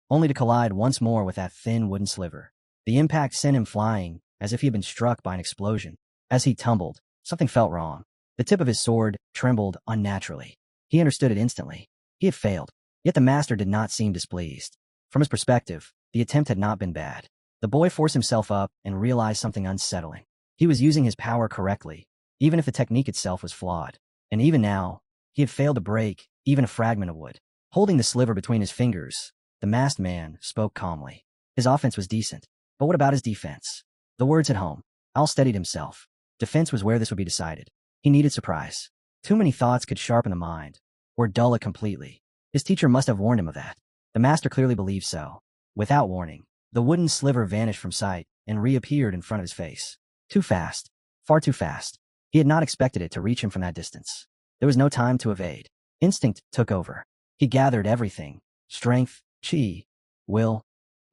Speaker 1: only to collide once more with that thin wooden sliver. The impact sent him flying, as if he had been struck by an explosion. As he tumbled, something felt wrong. The tip of his sword trembled unnaturally. He understood it instantly. He had failed, yet the master did not seem displeased. From his perspective, the attempt had not been bad. The boy forced himself up and realized something unsettling. He was using his power correctly, even if the technique itself was flawed. And even now, he had failed to break even a fragment of wood. Holding the sliver between his fingers, the masked man spoke calmly. His offense was decent, but what about his defense? The words hit home. Al steadied himself. Defense was where this would be decided. He needed surprise. Too many thoughts could sharpen the mind, or dull it completely. His teacher must have warned him of that. The master clearly believed so. Without warning, the wooden sliver vanished from sight and reappeared in front of his face. Too fast. Far too fast. He had not expected it to reach him from that distance. There was no time to evade. Instinct took over. He gathered everything: strength, chi, will,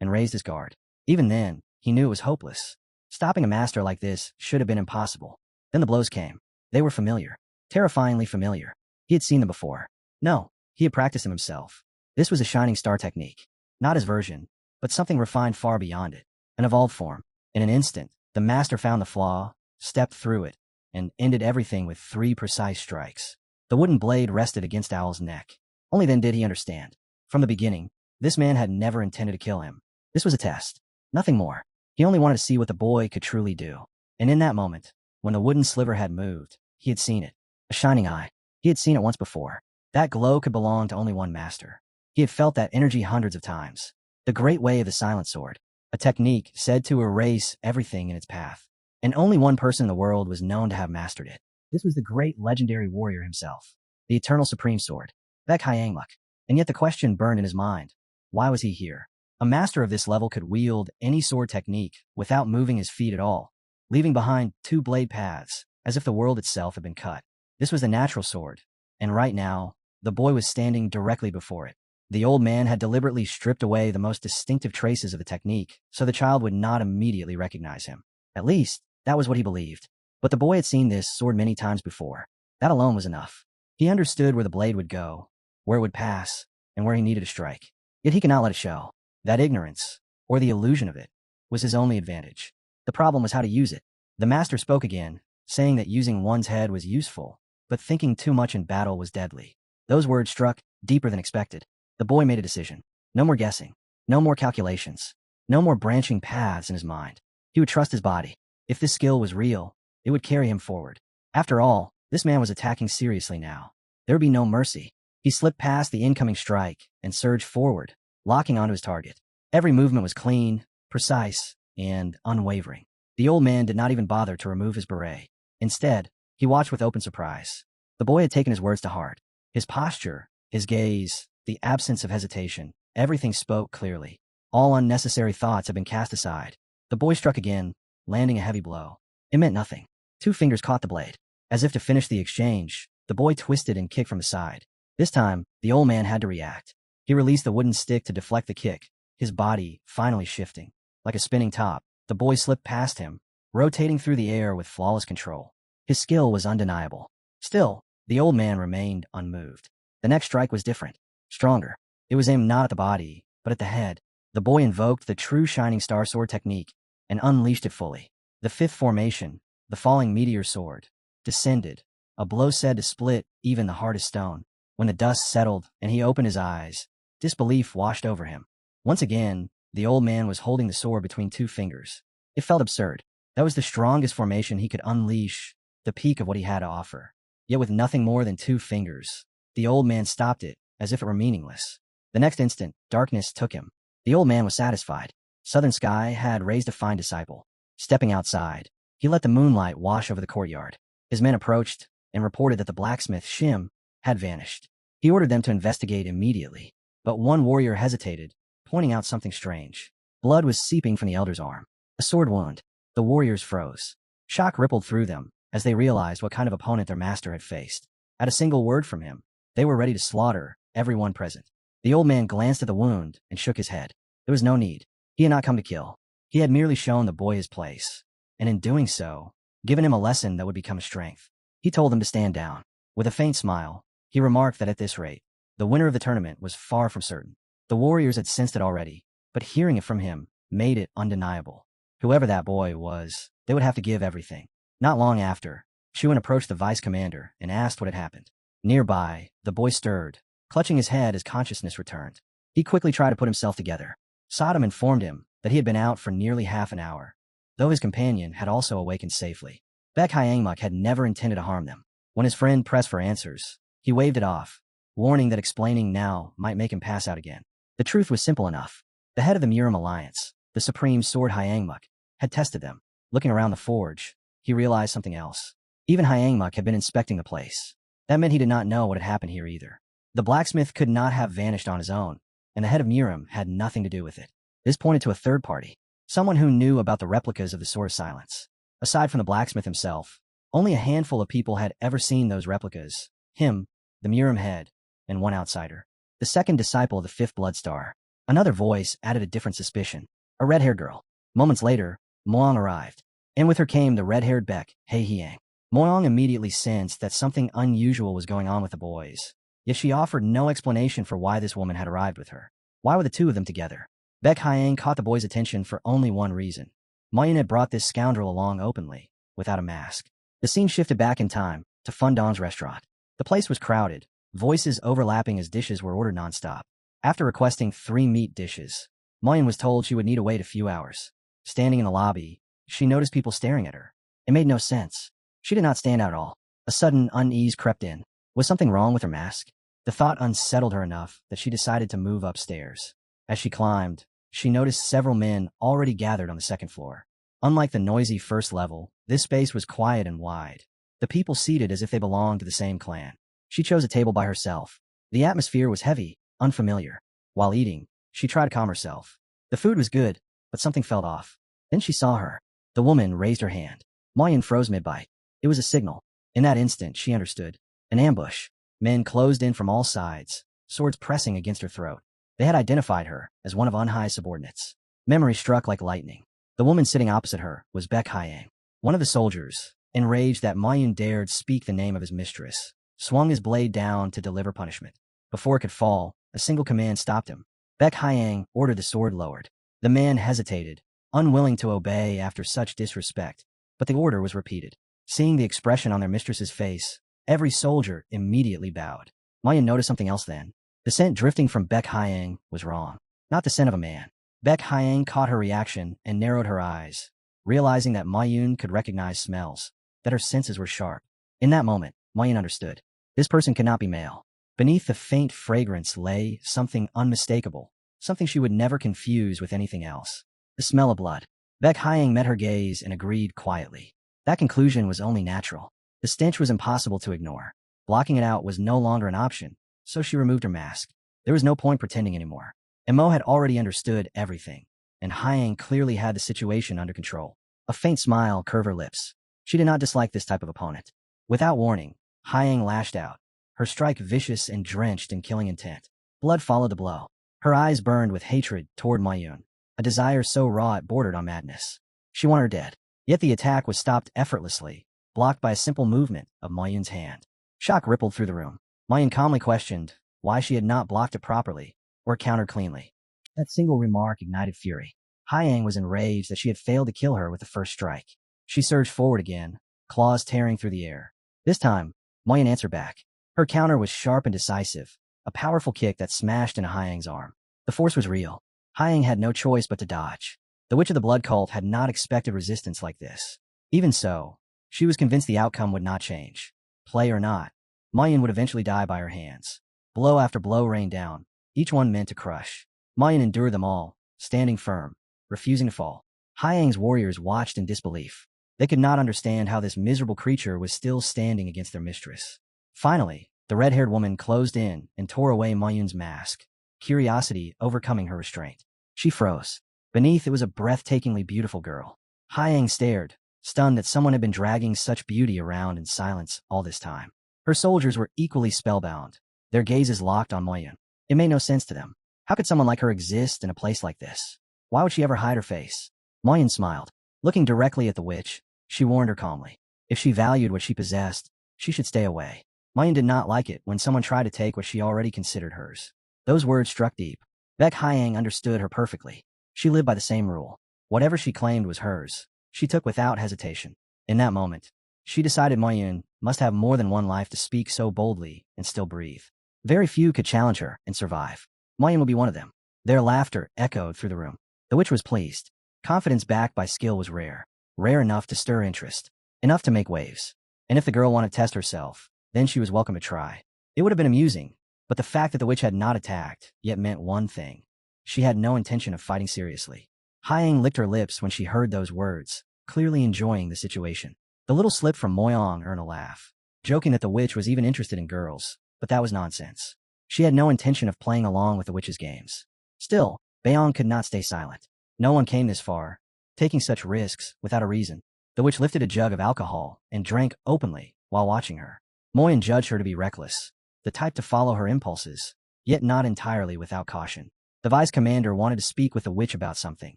Speaker 1: and raised his guard. Even then, he knew it was hopeless. Stopping a master like this should have been impossible. Then the blows came. They were familiar. Terrifyingly familiar. He had seen them before. No, he had practiced them himself. This was a shining star technique. Not his version, but something refined far beyond it. An evolved form. In an instant, the master found the flaw, stepped through it, and ended everything with 3 precise strikes. The wooden blade rested against Owl's neck. Only then did he understand. From the beginning, this man had never intended to kill him. This was a test. Nothing more. He only wanted to see what the boy could truly do. And in that moment, when the wooden sliver had moved, he had seen it. A shining eye. He had seen it once before. That glow could belong to only one master. He had felt that energy hundreds of times. The great way of the silent sword. A technique said to erase everything in its path. And only one person in the world was known to have mastered it. This was the great legendary warrior himself. The eternal supreme sword. Baek Hyangmuk. And yet the question burned in his mind. Why was he here? A master of this level could wield any sword technique without moving his feet at all, leaving behind 2 blade paths, as if the world itself had been cut. This was the natural sword, and right now, the boy was standing directly before it. The old man had deliberately stripped away the most distinctive traces of the technique so the child would not immediately recognize him. At least, that was what he believed. But the boy had seen this sword many times before. That alone was enough. He understood where the blade would go, where it would pass, and where he needed to strike. Yet he could not let it show. That ignorance, or the illusion of it, was his only advantage. The problem was how to use it. The master spoke again, saying that using one's head was useful, but thinking too much in battle was deadly. Those words struck deeper than expected. The boy made a decision. No more guessing. No more calculations. No more branching paths in his mind. He would trust his body. If this skill was real, it would carry him forward. After all, this man was attacking seriously now. There would be no mercy. He slipped past the incoming strike and surged forward, locking onto his target. Every movement was clean, precise, and unwavering. The old man did not even bother to remove his beret. Instead, he watched with open surprise. The boy had taken his words to heart. His posture, his gaze, the absence of hesitation, everything spoke clearly. All unnecessary thoughts had been cast aside. The boy struck again, landing a heavy blow. It meant nothing. 2 fingers caught the blade. As if to finish the exchange, the boy twisted and kicked from the side. This time, the old man had to react. He released the wooden stick to deflect the kick, his body finally shifting. Like a spinning top, the boy slipped past him, rotating through the air with flawless control. His skill was undeniable. Still, the old man remained unmoved. The next strike was different. Stronger. It was aimed not at the body, but at the head. The boy invoked the true Shining Star Sword technique and unleashed it fully. The 5th formation, the falling meteor sword, descended, a blow said to split even the hardest stone. When the dust settled and he opened his eyes, disbelief washed over him. Once again, the old man was holding the sword between 2 fingers. It felt absurd. That was the strongest formation he could unleash, the peak of what he had to offer. Yet with nothing more than 2 fingers, the old man stopped it, as if it were meaningless. The next instant, darkness took him. The old man was satisfied. Southern Sky had raised a fine disciple. Stepping outside, he let the moonlight wash over the courtyard. His men approached and reported that the blacksmith, Shim, had vanished. He ordered them to investigate immediately, but one warrior hesitated, pointing out something strange. Blood was seeping from the elder's arm. A sword wound. The warriors froze. Shock rippled through them as they realized what kind of opponent their master had faced. At a single word from him, they were ready to slaughter everyone present. The old man glanced at the wound and shook his head. There was no need. He had not come to kill. He had merely shown the boy his place, and in doing so, given him a lesson that would become a strength. He told him to stand down. With a faint smile, he remarked that at this rate, the winner of the tournament was far from certain. The warriors had sensed it already, but hearing it from him made it undeniable. Whoever that boy was, they would have to give everything. Not long after, Chuan approached the vice commander and asked what had happened. Nearby, the boy stirred, clutching his head as consciousness returned. He quickly tried to put himself together. Sodom informed him that he had been out for nearly half an hour, though his companion had also awakened safely. Baek Hyangmuk had never intended to harm them. When his friend pressed for answers, he waved it off, warning that explaining now might make him pass out again. The truth was simple enough. The head of the Murim Alliance, the Supreme Sword Hyangmuk, had tested them. Looking around the forge, he realized something else. Even Hyangmuk had been inspecting the place. That meant he did not know what had happened here either. The blacksmith could not have vanished on his own, and the head of Murim had nothing to do with it. This pointed to a third party, someone who knew about the replicas of the Sword of Silence. Aside from the blacksmith himself, only a handful of people had ever seen those replicas. Him, the Murim head, and one outsider. The second disciple of the 5th Bloodstar. Another voice added a different suspicion. A red-haired girl. Moments later, Moang arrived, and with her came the red-haired Baek Hyang. Moang immediately sensed that something unusual was going on with the boys, yet she offered no explanation for why this woman had arrived with her. Why were the 2 of them together? Baek Hyang caught the boys' attention for only one reason. Moyen had brought this scoundrel along openly, without a mask. The scene shifted back in time, to Fundong's restaurant. The place was crowded, voices overlapping as dishes were ordered nonstop. After requesting 3 meat dishes, Moyen was told she would need to wait a few hours. Standing in the lobby, she noticed people staring at her. It made no sense. She did not stand out at all. A sudden unease crept in. Was something wrong with her mask? The thought unsettled her enough that she decided to move upstairs. As she climbed, she noticed several men already gathered on the 2nd floor. Unlike the noisy first level, this space was quiet and wide. The people seated as if they belonged to the same clan. She chose a table by herself. The atmosphere was heavy, unfamiliar. While eating, she tried to calm herself. The food was good, but something felt off. Then she saw her. The woman raised her hand. Moyen froze mid-bite. It was a signal. In that instant, she understood. An ambush. Men closed in from all sides, swords pressing against her throat. They had identified her as one of Unhai's subordinates. Memory struck like lightning. The woman sitting opposite her was Baek Hyang. One of the soldiers, enraged that Mayun dared speak the name of his mistress, swung his blade down to deliver punishment. Before it could fall, a single command stopped him. Baek Hyang ordered the sword lowered. The man hesitated, unwilling to obey after such disrespect, but the order was repeated. Seeing the expression on their mistress's face, every soldier immediately bowed. Mayun noticed something else then. The scent drifting from Baek Hyang was wrong. Not the scent of a man. Baek Hyang caught her reaction and narrowed her eyes, realizing that Mayun could recognize smells, that her senses were sharp. In that moment, Mayun understood. This person could not be male. Beneath the faint fragrance lay something unmistakable, something she would never confuse with anything else. The smell of blood. Baek Hyang met her gaze and agreed quietly. That conclusion was only natural. The stench was impossible to ignore. Blocking it out was no longer an option, so she removed her mask. There was no point pretending anymore. Mo had already understood everything, and Hyang clearly had the situation under control. A faint smile curved her lips. She did not dislike this type of opponent. Without warning, Hyang lashed out, her strike vicious and drenched in killing intent. Blood followed the blow. Her eyes burned with hatred toward Mayun, a desire so raw it bordered on madness. She wanted her dead. Yet the attack was stopped effortlessly, blocked by a simple movement of Mayun's hand. Shock rippled through the room. Mayun calmly questioned why she had not blocked it properly or countered cleanly. That single remark ignited fury. Hyang was enraged that she had failed to kill her with the first strike. She surged forward again, claws tearing through the air. This time, Mayun answered back. Her counter was sharp and decisive, a powerful kick that smashed into Hyang's arm. The force was real. Hyang had no choice but to dodge. The Witch of the Blood Cult had not expected resistance like this. Even so, she was convinced the outcome would not change. Play or not, Mayun would eventually die by her hands. Blow after blow rained down, each one meant to crush. Mayun endured them all, standing firm, refusing to fall. Hyang's warriors watched in disbelief. They could not understand how this miserable creature was still standing against their mistress. Finally, the red-haired woman closed in and tore away Mayun's mask, curiosity overcoming her restraint. She froze. Beneath it was a breathtakingly beautiful girl. Hyang stared, stunned that someone had been dragging such beauty around in silence all this time. Her soldiers were equally spellbound, their gazes locked on Mayun. It made no sense to them. How could someone like her exist in a place like this? Why would she ever hide her face? Mayun smiled. Looking directly at the witch, she warned her calmly. If she valued what she possessed, she should stay away. Mayun did not like it when someone tried to take what she already considered hers. Those words struck deep. Baek Hyang understood her perfectly. She lived by the same rule. Whatever she claimed was hers, she took without hesitation. In that moment, she decided Mayun must have more than one life to speak so boldly and still breathe. Very few could challenge her and survive. Mayun would be one of them. Their laughter echoed through the room. The witch was pleased. Confidence backed by skill was rare. Rare enough to stir interest. Enough to make waves. And if the girl wanted to test herself, then she was welcome to try. It would have been amusing, but the fact that the witch had not attacked yet meant one thing. She had no intention of fighting seriously. Hyang licked her lips when she heard those words, clearly enjoying the situation. The little slip from Moyong earned a laugh, joking that the witch was even interested in girls, but that was nonsense. She had no intention of playing along with the witch's games. Still, Beong could not stay silent. No one came this far, taking such risks without a reason. The witch lifted a jug of alcohol and drank openly while watching her. Moyen judged her to be reckless, the type to follow her impulses, yet not entirely without caution. The vice commander wanted to speak with the witch about something,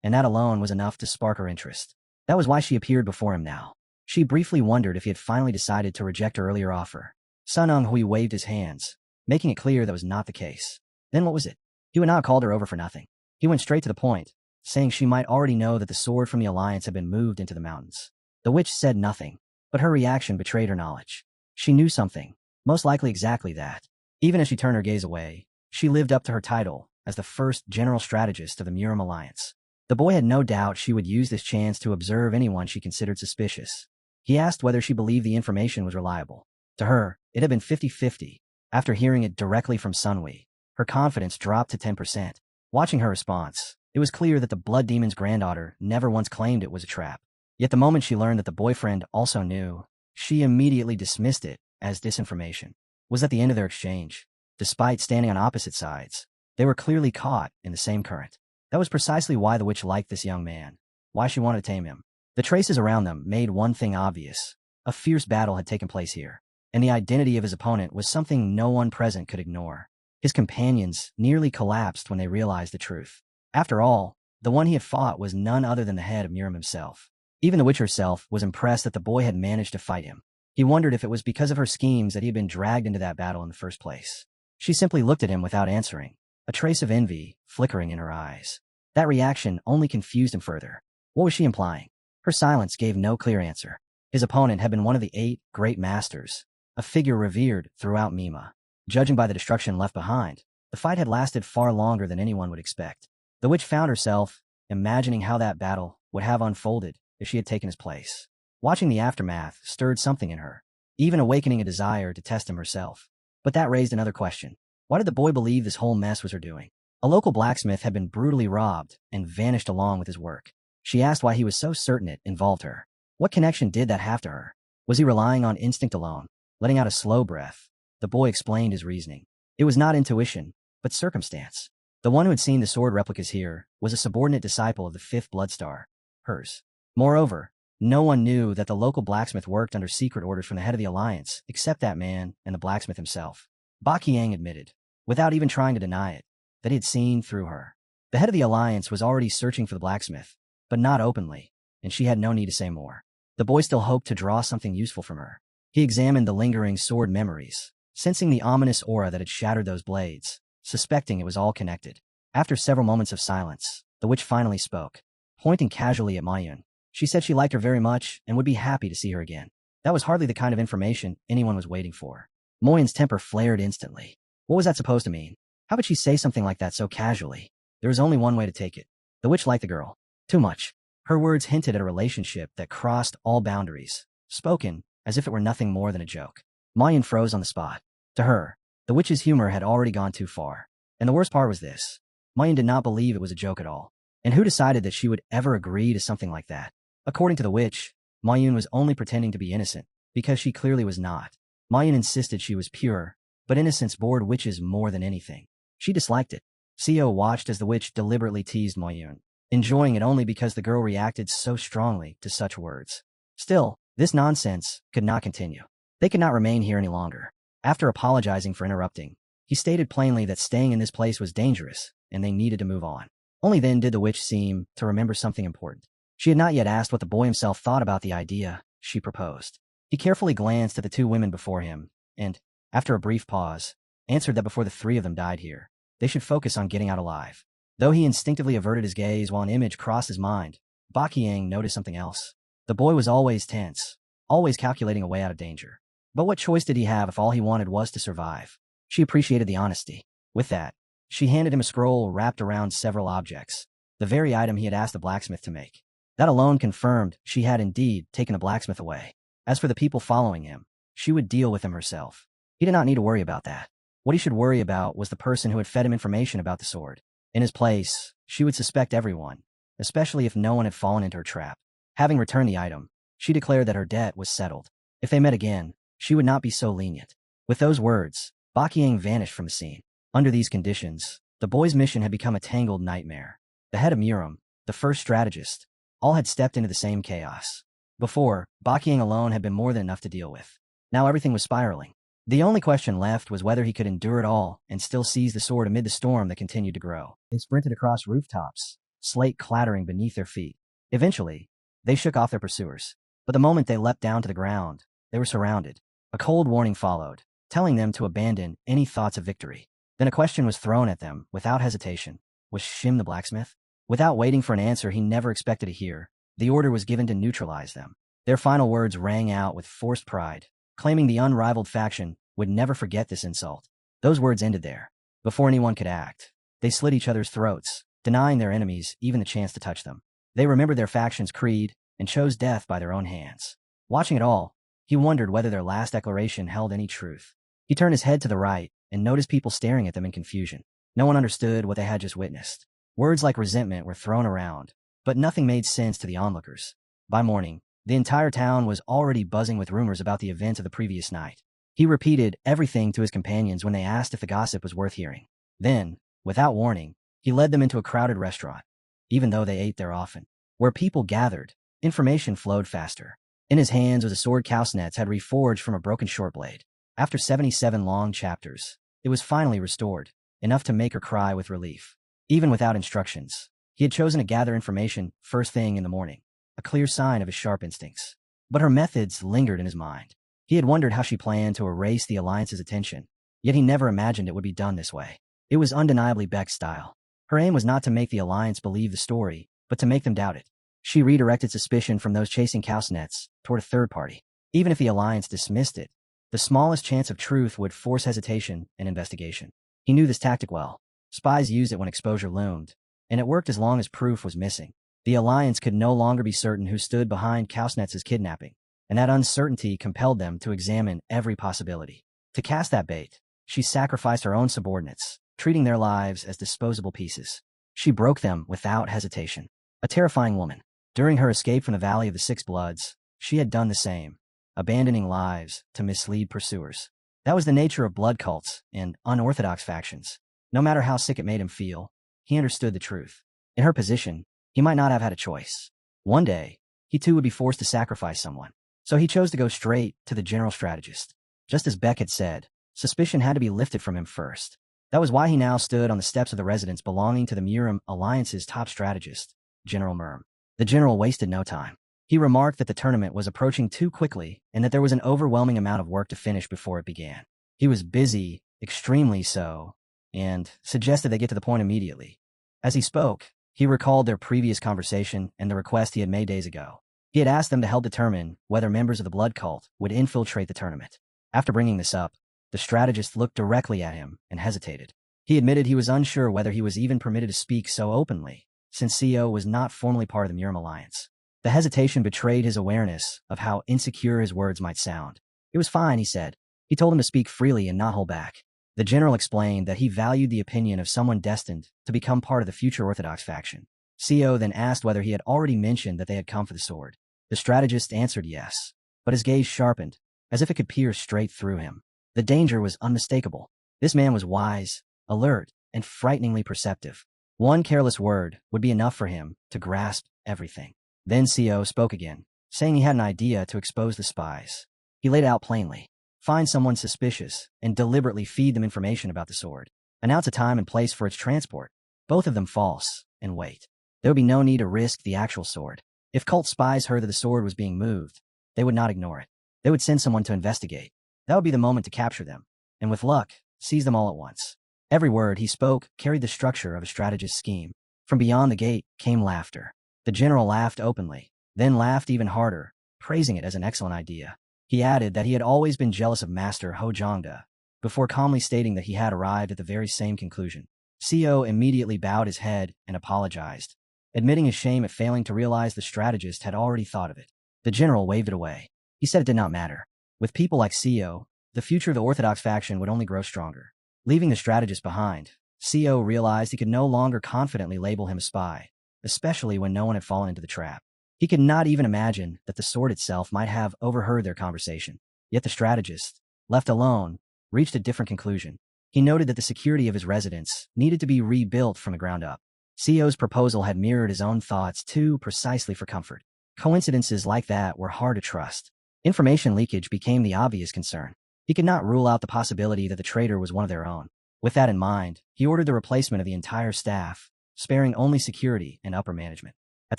Speaker 1: and that alone was enough to spark her interest. That was why she appeared before him now. She briefly wondered if he had finally decided to reject her earlier offer. Sun Ung Hui waved his hands, making it clear that was not the case. Then what was it? He would not have called her over for nothing. He went straight to the point, saying she might already know that the sword from the Alliance had been moved into the mountains. The witch said nothing, but her reaction betrayed her knowledge. She knew something, most likely exactly that. Even as she turned her gaze away, she lived up to her title as the first general strategist of the Murim Alliance. The boy had no doubt she would use this chance to observe anyone she considered suspicious. He asked whether she believed the information was reliable. To her, it had been 50-50. After hearing it directly from Sunwei, her confidence dropped to 10%. Watching her response, it was clear that the Blood Demon's granddaughter never once claimed it was a trap. Yet the moment she learned that the boyfriend also knew, she immediately dismissed it as disinformation. Was at the end of their exchange. Despite standing on opposite sides, they were clearly caught in the same current. That was precisely why the witch liked this young man, why she wanted to tame him. The traces around them made one thing obvious. A fierce battle had taken place here, and the identity of his opponent was something no one present could ignore. His companions nearly collapsed when they realized the truth. After all, the one he had fought was none other than the head of Miram himself. Even the witch herself was impressed that the boy had managed to fight him. He wondered if it was because of her schemes that he had been dragged into that battle in the first place. She simply looked at him without answering, a trace of envy flickering in her eyes. That reaction only confused him further. What was she implying? Her silence gave no clear answer. His opponent had been one of the 8 great masters, a figure revered throughout Mima. Judging by the destruction left behind, the fight had lasted far longer than anyone would expect. The witch found herself imagining how that battle would have unfolded if she had taken his place. Watching the aftermath stirred something in her, even awakening a desire to test him herself. But that raised another question. Why did the boy believe this whole mess was her doing? A local blacksmith had been brutally robbed and vanished along with his work. She asked why he was so certain it involved her. What connection did that have to her? Was he relying on instinct alone, letting out a slow breath? The boy explained his reasoning. It was not intuition, but circumstance. The one who had seen the sword replicas here was a subordinate disciple of the 5th Bloodstar, hers. Moreover, no one knew that the local blacksmith worked under secret orders from the head of the Alliance, except that man and the blacksmith himself. Ba Qiang admitted, without even trying to deny it, that he had seen through her. The head of the Alliance was already searching for the blacksmith, but not openly, and she had no need to say more. The boy still hoped to draw something useful from her. He examined the lingering sword memories, sensing the ominous aura that had shattered those blades, suspecting it was all connected. After several moments of silence, the witch finally spoke, pointing casually at Mayun. She said she liked her very much and would be happy to see her again. That was hardly the kind of information anyone was waiting for. Moyun's temper flared instantly. What was that supposed to mean? How could she say something like that so casually? There was only one way to take it. The witch liked the girl. Too much. Her words hinted at a relationship that crossed all boundaries, spoken as if it were nothing more than a joke. Mayun froze on the spot. To her, the witch's humor had already gone too far. And the worst part was this. Mayun did not believe it was a joke at all. And who decided that she would ever agree to something like that? According to the witch, Mayun was only pretending to be innocent, because she clearly was not. Mayun insisted she was pure, but innocence bored witches more than anything. She disliked it. Seo watched as the witch deliberately teased Mayun, enjoying it only because the girl reacted so strongly to such words. Still, this nonsense could not continue. They could not remain here any longer. After apologizing for interrupting, he stated plainly that staying in this place was dangerous, and they needed to move on. Only then did the witch seem to remember something important. She had not yet asked what the boy himself thought about the idea she proposed. He carefully glanced at the 2 women before him, and, after a brief pause, answered that before the 3 of them died here, they should focus on getting out alive. Though he instinctively averted his gaze while an image crossed his mind, Ba Qiang noticed something else. The boy was always tense, always calculating a way out of danger. But what choice did he have if all he wanted was to survive? She appreciated the honesty. With that, she handed him a scroll wrapped around several objects, the very item he had asked the blacksmith to make. That alone confirmed she had indeed taken the blacksmith away. As for the people following him, she would deal with them herself. He did not need to worry about that. What he should worry about was the person who had fed him information about the sword. In his place, she would suspect everyone, especially if no one had fallen into her trap. Having returned the item, she declared that her debt was settled. If they met again, she would not be so lenient. With those words, Ba Qiang vanished from the scene. Under these conditions, the boy's mission had become a tangled nightmare. The head of Miram, the first strategist, all had stepped into the same chaos. Before, Ba Qiang alone had been more than enough to deal with. Now everything was spiraling. The only question left was whether he could endure it all and still seize the sword amid the storm that continued to grow. They sprinted across rooftops, slate clattering beneath their feet. Eventually, they shook off their pursuers. But the moment they leapt down to the ground, they were surrounded. A cold warning followed, telling them to abandon any thoughts of victory. Then a question was thrown at them without hesitation. Was Shim the blacksmith? Without waiting for an answer he never expected to hear, the order was given to neutralize them. Their final words rang out with forced pride, claiming the unrivaled faction would never forget this insult. Those words ended there. Before anyone could act, they slit each other's throats, denying their enemies even the chance to touch them. They remembered their faction's creed and chose death by their own hands. Watching it all, he wondered whether their last declaration held any truth. He turned his head to the right and noticed people staring at them in confusion. No one understood what they had just witnessed. Words like resentment were thrown around, but nothing made sense to the onlookers. By morning, the entire town was already buzzing with rumors about the events of the previous night. He repeated everything to his companions when they asked if the gossip was worth hearing. Then, without warning, he led them into a crowded restaurant, even though they ate there often. Where people gathered, information flowed faster. In his hands was a sword Kausnetz had reforged from a broken short blade. After 77 long chapters, It was finally restored, enough to make her cry with relief. Even without instructions, he had chosen to gather information first thing in the morning, a clear sign of his sharp instincts. But her methods lingered in his mind. He had wondered how she planned to erase the Alliance's attention, yet he never imagined it would be done this way. It was undeniably Beck's style. Her aim was not to make the Alliance believe the story, but to make them doubt it. She redirected suspicion from those chasing Kausnets toward a third party. Even if the Alliance dismissed it, the smallest chance of truth would force hesitation and investigation. He knew this tactic well. Spies used it when exposure loomed, and it worked as long as proof was missing. The Alliance could no longer be certain who stood behind Kausnets' kidnapping, and that uncertainty compelled them to examine every possibility. To cast that bait, she sacrificed her own subordinates, treating their lives as disposable pieces. She broke them without hesitation. A terrifying woman. During her escape from the Valley of the Six Bloods, she had done the same, abandoning lives to mislead pursuers. That was the nature of blood cults and unorthodox factions. No matter how sick it made him feel, he understood the truth. In her position, he might not have had a choice. One day, he too would be forced to sacrifice someone. So he chose to go straight to the general strategist. Just as Beck had said, suspicion had to be lifted from him first. That was why he now stood on the steps of the residence belonging to the Murim Alliance's top strategist, General Murm. The general wasted no time. He remarked that the tournament was approaching too quickly and that there was an overwhelming amount of work to finish before it began. He was busy, extremely so, and suggested they get to the point immediately. As he spoke, he recalled their previous conversation and the request he had made days ago. He had asked them to help determine whether members of the blood cult would infiltrate the tournament. After bringing this up, the strategist looked directly at him and hesitated. He admitted he was unsure whether he was even permitted to speak so openly, since CO was not formally part of the Murim Alliance. The hesitation betrayed his awareness of how insecure his words might sound. It was fine, he said. He told him to speak freely and not hold back. The general explained that he valued the opinion of someone destined to become part of the future Orthodox faction. CO then asked whether he had already mentioned that they had come for the sword. The strategist answered yes, but his gaze sharpened, as if it could pierce straight through him. The danger was unmistakable. This man was wise, alert, and frighteningly perceptive. One careless word would be enough for him to grasp everything. Then CO spoke again, saying he had an idea to expose the spies. He laid it out plainly. Find someone suspicious and deliberately feed them information about the sword. Announce a time and place for its transport, both of them false, and wait. There would be no need to risk the actual sword. If cult spies heard that the sword was being moved, they would not ignore it. They would send someone to investigate. That would be the moment to capture them, and with luck, seize them all at once. Every word he spoke carried the structure of a strategist's scheme. From beyond the gate came laughter. The general laughed openly, then laughed even harder, praising it as an excellent idea. He added that he had always been jealous of Master Ho Jongda, before calmly stating that he had arrived at the very same conclusion. CO immediately bowed his head and apologized, admitting his shame at failing to realize the strategist had already thought of it. The general waved it away. He said it did not matter. With people like CO, the future of the Orthodox faction would only grow stronger. Leaving the strategist behind, CO realized he could no longer confidently label him a spy, especially when no one had fallen into the trap. He could not even imagine that the sword itself might have overheard their conversation. Yet the strategist, left alone, reached a different conclusion. He noted that the security of his residence needed to be rebuilt from the ground up. CO's proposal had mirrored his own thoughts too precisely for comfort. Coincidences like that were hard to trust. Information leakage became the obvious concern. He could not rule out the possibility that the traitor was one of their own. With that in mind, he ordered the replacement of the entire staff, sparing only security and upper management. At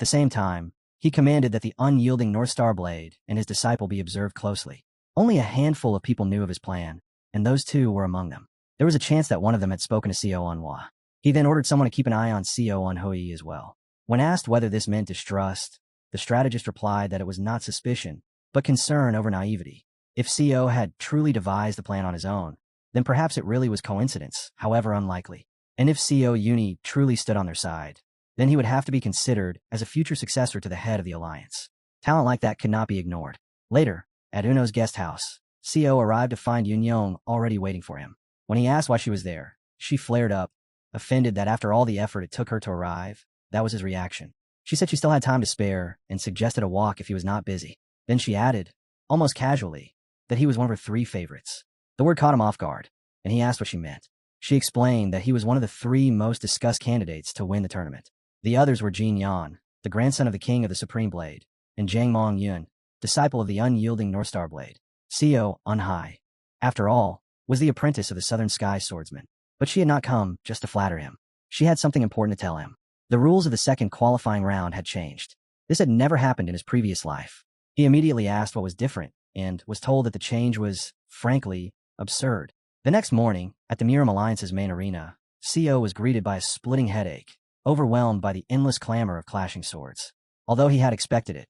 Speaker 1: the same time, he commanded that the unyielding North Star Blade and his disciple be observed closely. Only a handful of people knew of his plan, and those two were among them. There was a chance that one of them had spoken to CO Manhwa. He then ordered someone to keep an eye on CO Manhwa as well. When asked whether this meant distrust, the strategist replied that it was not suspicion, but concern over naivety. If CO had truly devised the plan on his own, then perhaps it really was coincidence, however unlikely. And if CO Uni truly stood on their side, then he would have to be considered as a future successor to the head of the alliance. Talent like that could not be ignored. Later, at Uno's guest house, CO arrived to find Yunyong already waiting for him. When he asked why she was there, she flared up, offended that after all the effort it took her to arrive, that was his reaction. She said she still had time to spare and suggested a walk if he was not busy. Then she added, almost casually, that he was one of her 3 favorites. The word caught him off guard, and he asked what she meant. She explained that he was one of the 3 most discussed candidates to win the tournament. The others were Jin Yan, the grandson of the king of the Supreme Blade, and Jiang Mong Yun, disciple of the unyielding North Star Blade. CO, unhigh. After all, was the apprentice of the Southern Sky swordsman. But she had not come just to flatter him. She had something important to tell him. The rules of the second qualifying round had changed. This had never happened in his previous life. He immediately asked what was different, and was told that the change was, frankly, absurd. The next morning, at the Miram Alliance's main arena, CO was greeted by a splitting headache, overwhelmed by the endless clamor of clashing swords. Although he had expected it,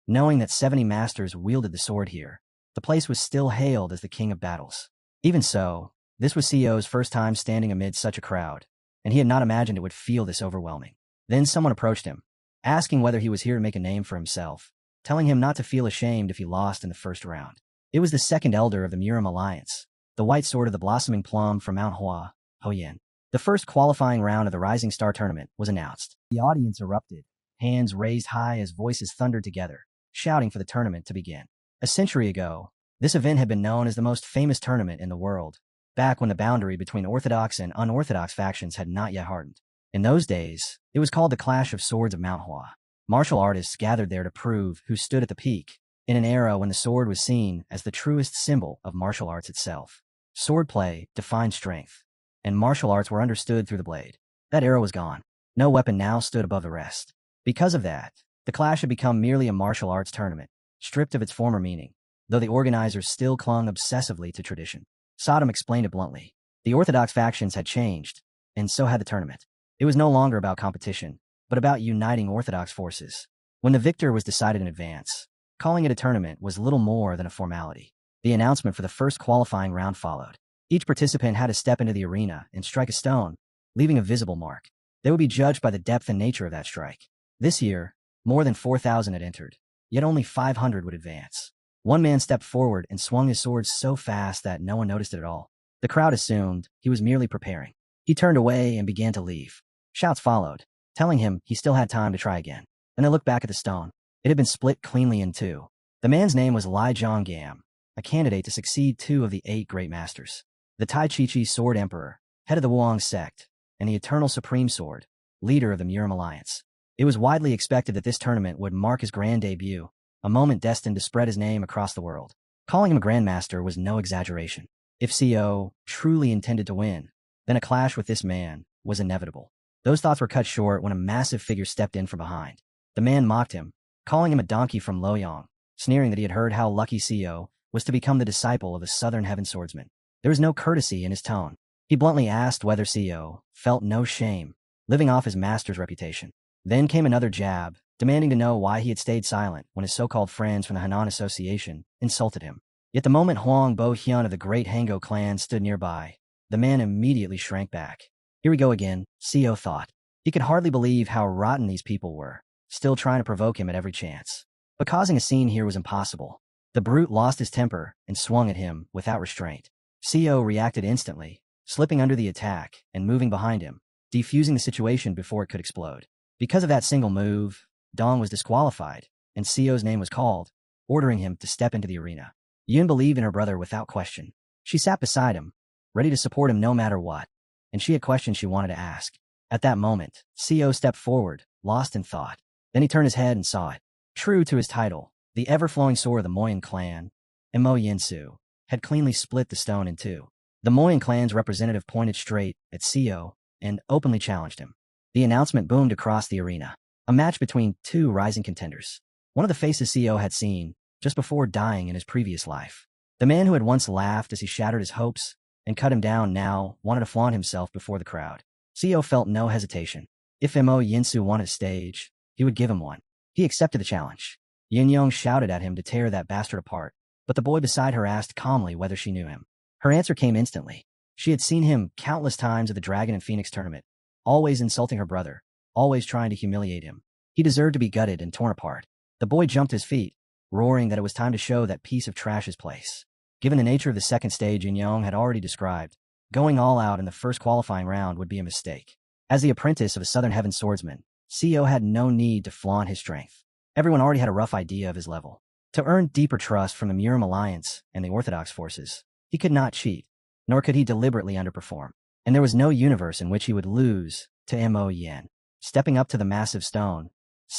Speaker 1: knowing that 70 masters wielded the sword here, the place was still hailed as the king of battles. Even so, this was CO's first time standing amid such a crowd, and he had not imagined it would feel this overwhelming. Then someone approached him, asking whether he was here to make a name for himself, telling him not to feel ashamed if he lost in the first round. It was the second elder of the Miram Alliance, the white sword of the blossoming plum from Manhwa, Hoyin. The first qualifying round of the Rising Star tournament was announced. The audience erupted, hands raised high as voices thundered together, shouting for the tournament to begin. A century ago, this event had been known as the most famous tournament in the world, back when the boundary between orthodox and unorthodox factions had not yet hardened. In those days, it was called the Clash of Swords of Manhwa. Martial artists gathered there to prove who stood at the peak, in an era when the sword was seen as the truest symbol of martial arts itself. Swordplay defined strength, and martial arts were understood through the blade. That era was gone. No weapon now stood above the rest. Because of that, the clash had become merely a martial arts tournament, stripped of its former meaning, though the organizers still clung obsessively to tradition. Sodom explained it bluntly. The orthodox factions had changed, and so had the tournament. It was no longer about competition, but about uniting orthodox forces. When the victor was decided in advance, calling it a tournament was little more than a formality. The announcement for the first qualifying round followed. Each participant had to step into the arena and strike a stone, leaving a visible mark. They would be judged by the depth and nature of that strike. This year, more than 4,000 had entered, yet only 500 would advance. One man stepped forward and swung his sword so fast that no one noticed it at all. The crowd assumed he was merely preparing. He turned away and began to leave. Shouts followed, telling him he still had time to try again. Then they looked back at the stone. It had been split cleanly in two. The man's name was Lai Zhonggam, a candidate to succeed 2 of the 8 great masters. The Tai Chi Sword Emperor, head of the Wuong sect, and the Eternal Supreme Sword, leader of the Miram Alliance. It was widely expected that this tournament would mark his grand debut, a moment destined to spread his name across the world. Calling him a grandmaster was no exaggeration. If CO truly intended to win, then a clash with this man was inevitable. Those thoughts were cut short when a massive figure stepped in from behind. The man mocked him, calling him a donkey from Loyang, sneering that he had heard how lucky CO was to become the disciple of a Southern Heaven swordsman. There was no courtesy in his tone. He bluntly asked whether CO felt no shame, living off his master's reputation. Then came another jab, demanding to know why he had stayed silent when his so-called friends from the Hanan Association insulted him. Yet the moment Huang Bo-hyun of the great Hango clan stood nearby, the man immediately shrank back. Here we go again, CO thought. He could hardly believe how rotten these people were, still trying to provoke him at every chance. But causing a scene here was impossible. The brute lost his temper and swung at him without restraint. CO reacted instantly, slipping under the attack and moving behind him, defusing the situation before it could explode. Because of that single move, Dong was disqualified, and CO's name was called, ordering him to step into the arena. Yun believed in her brother without question. She sat beside him, ready to support him no matter what, and she had questions she wanted to ask. At that moment, CO stepped forward, lost in thought. Then he turned his head and saw it. True to his title, the ever-flowing sword of the Moyen clan, Mo Yinsu, had cleanly split the stone in two. The Moyen clan's representative pointed straight at CO and openly challenged him. The announcement boomed across the arena. A match between 2 rising contenders. One of the faces CO had seen just before dying in his previous life. The man who had once laughed as he shattered his hopes and cut him down now wanted to flaunt himself before the crowd. CO felt no hesitation. If Mo Yinsu wanted a stage, he would give him one. He accepted the challenge. Yin Yong shouted at him to tear that bastard apart, but the boy beside her asked calmly whether she knew him. Her answer came instantly. She had seen him countless times at the Dragon and Phoenix tournament, always insulting her brother, always trying to humiliate him. He deserved to be gutted and torn apart. The boy jumped to his feet, roaring that it was time to show that piece of trash his place. Given the nature of the second stage Yin Yong had already described, going all out in the first qualifying round would be a mistake. As the apprentice of a Southern Heaven swordsman, CO had no need to flaunt his strength. Everyone already had a rough idea of his level. To earn deeper trust from the Miram Alliance and the Orthodox forces, he could not cheat, nor could he deliberately underperform. And there was no universe in which he would lose to Mo Yen. Stepping up to the massive stone,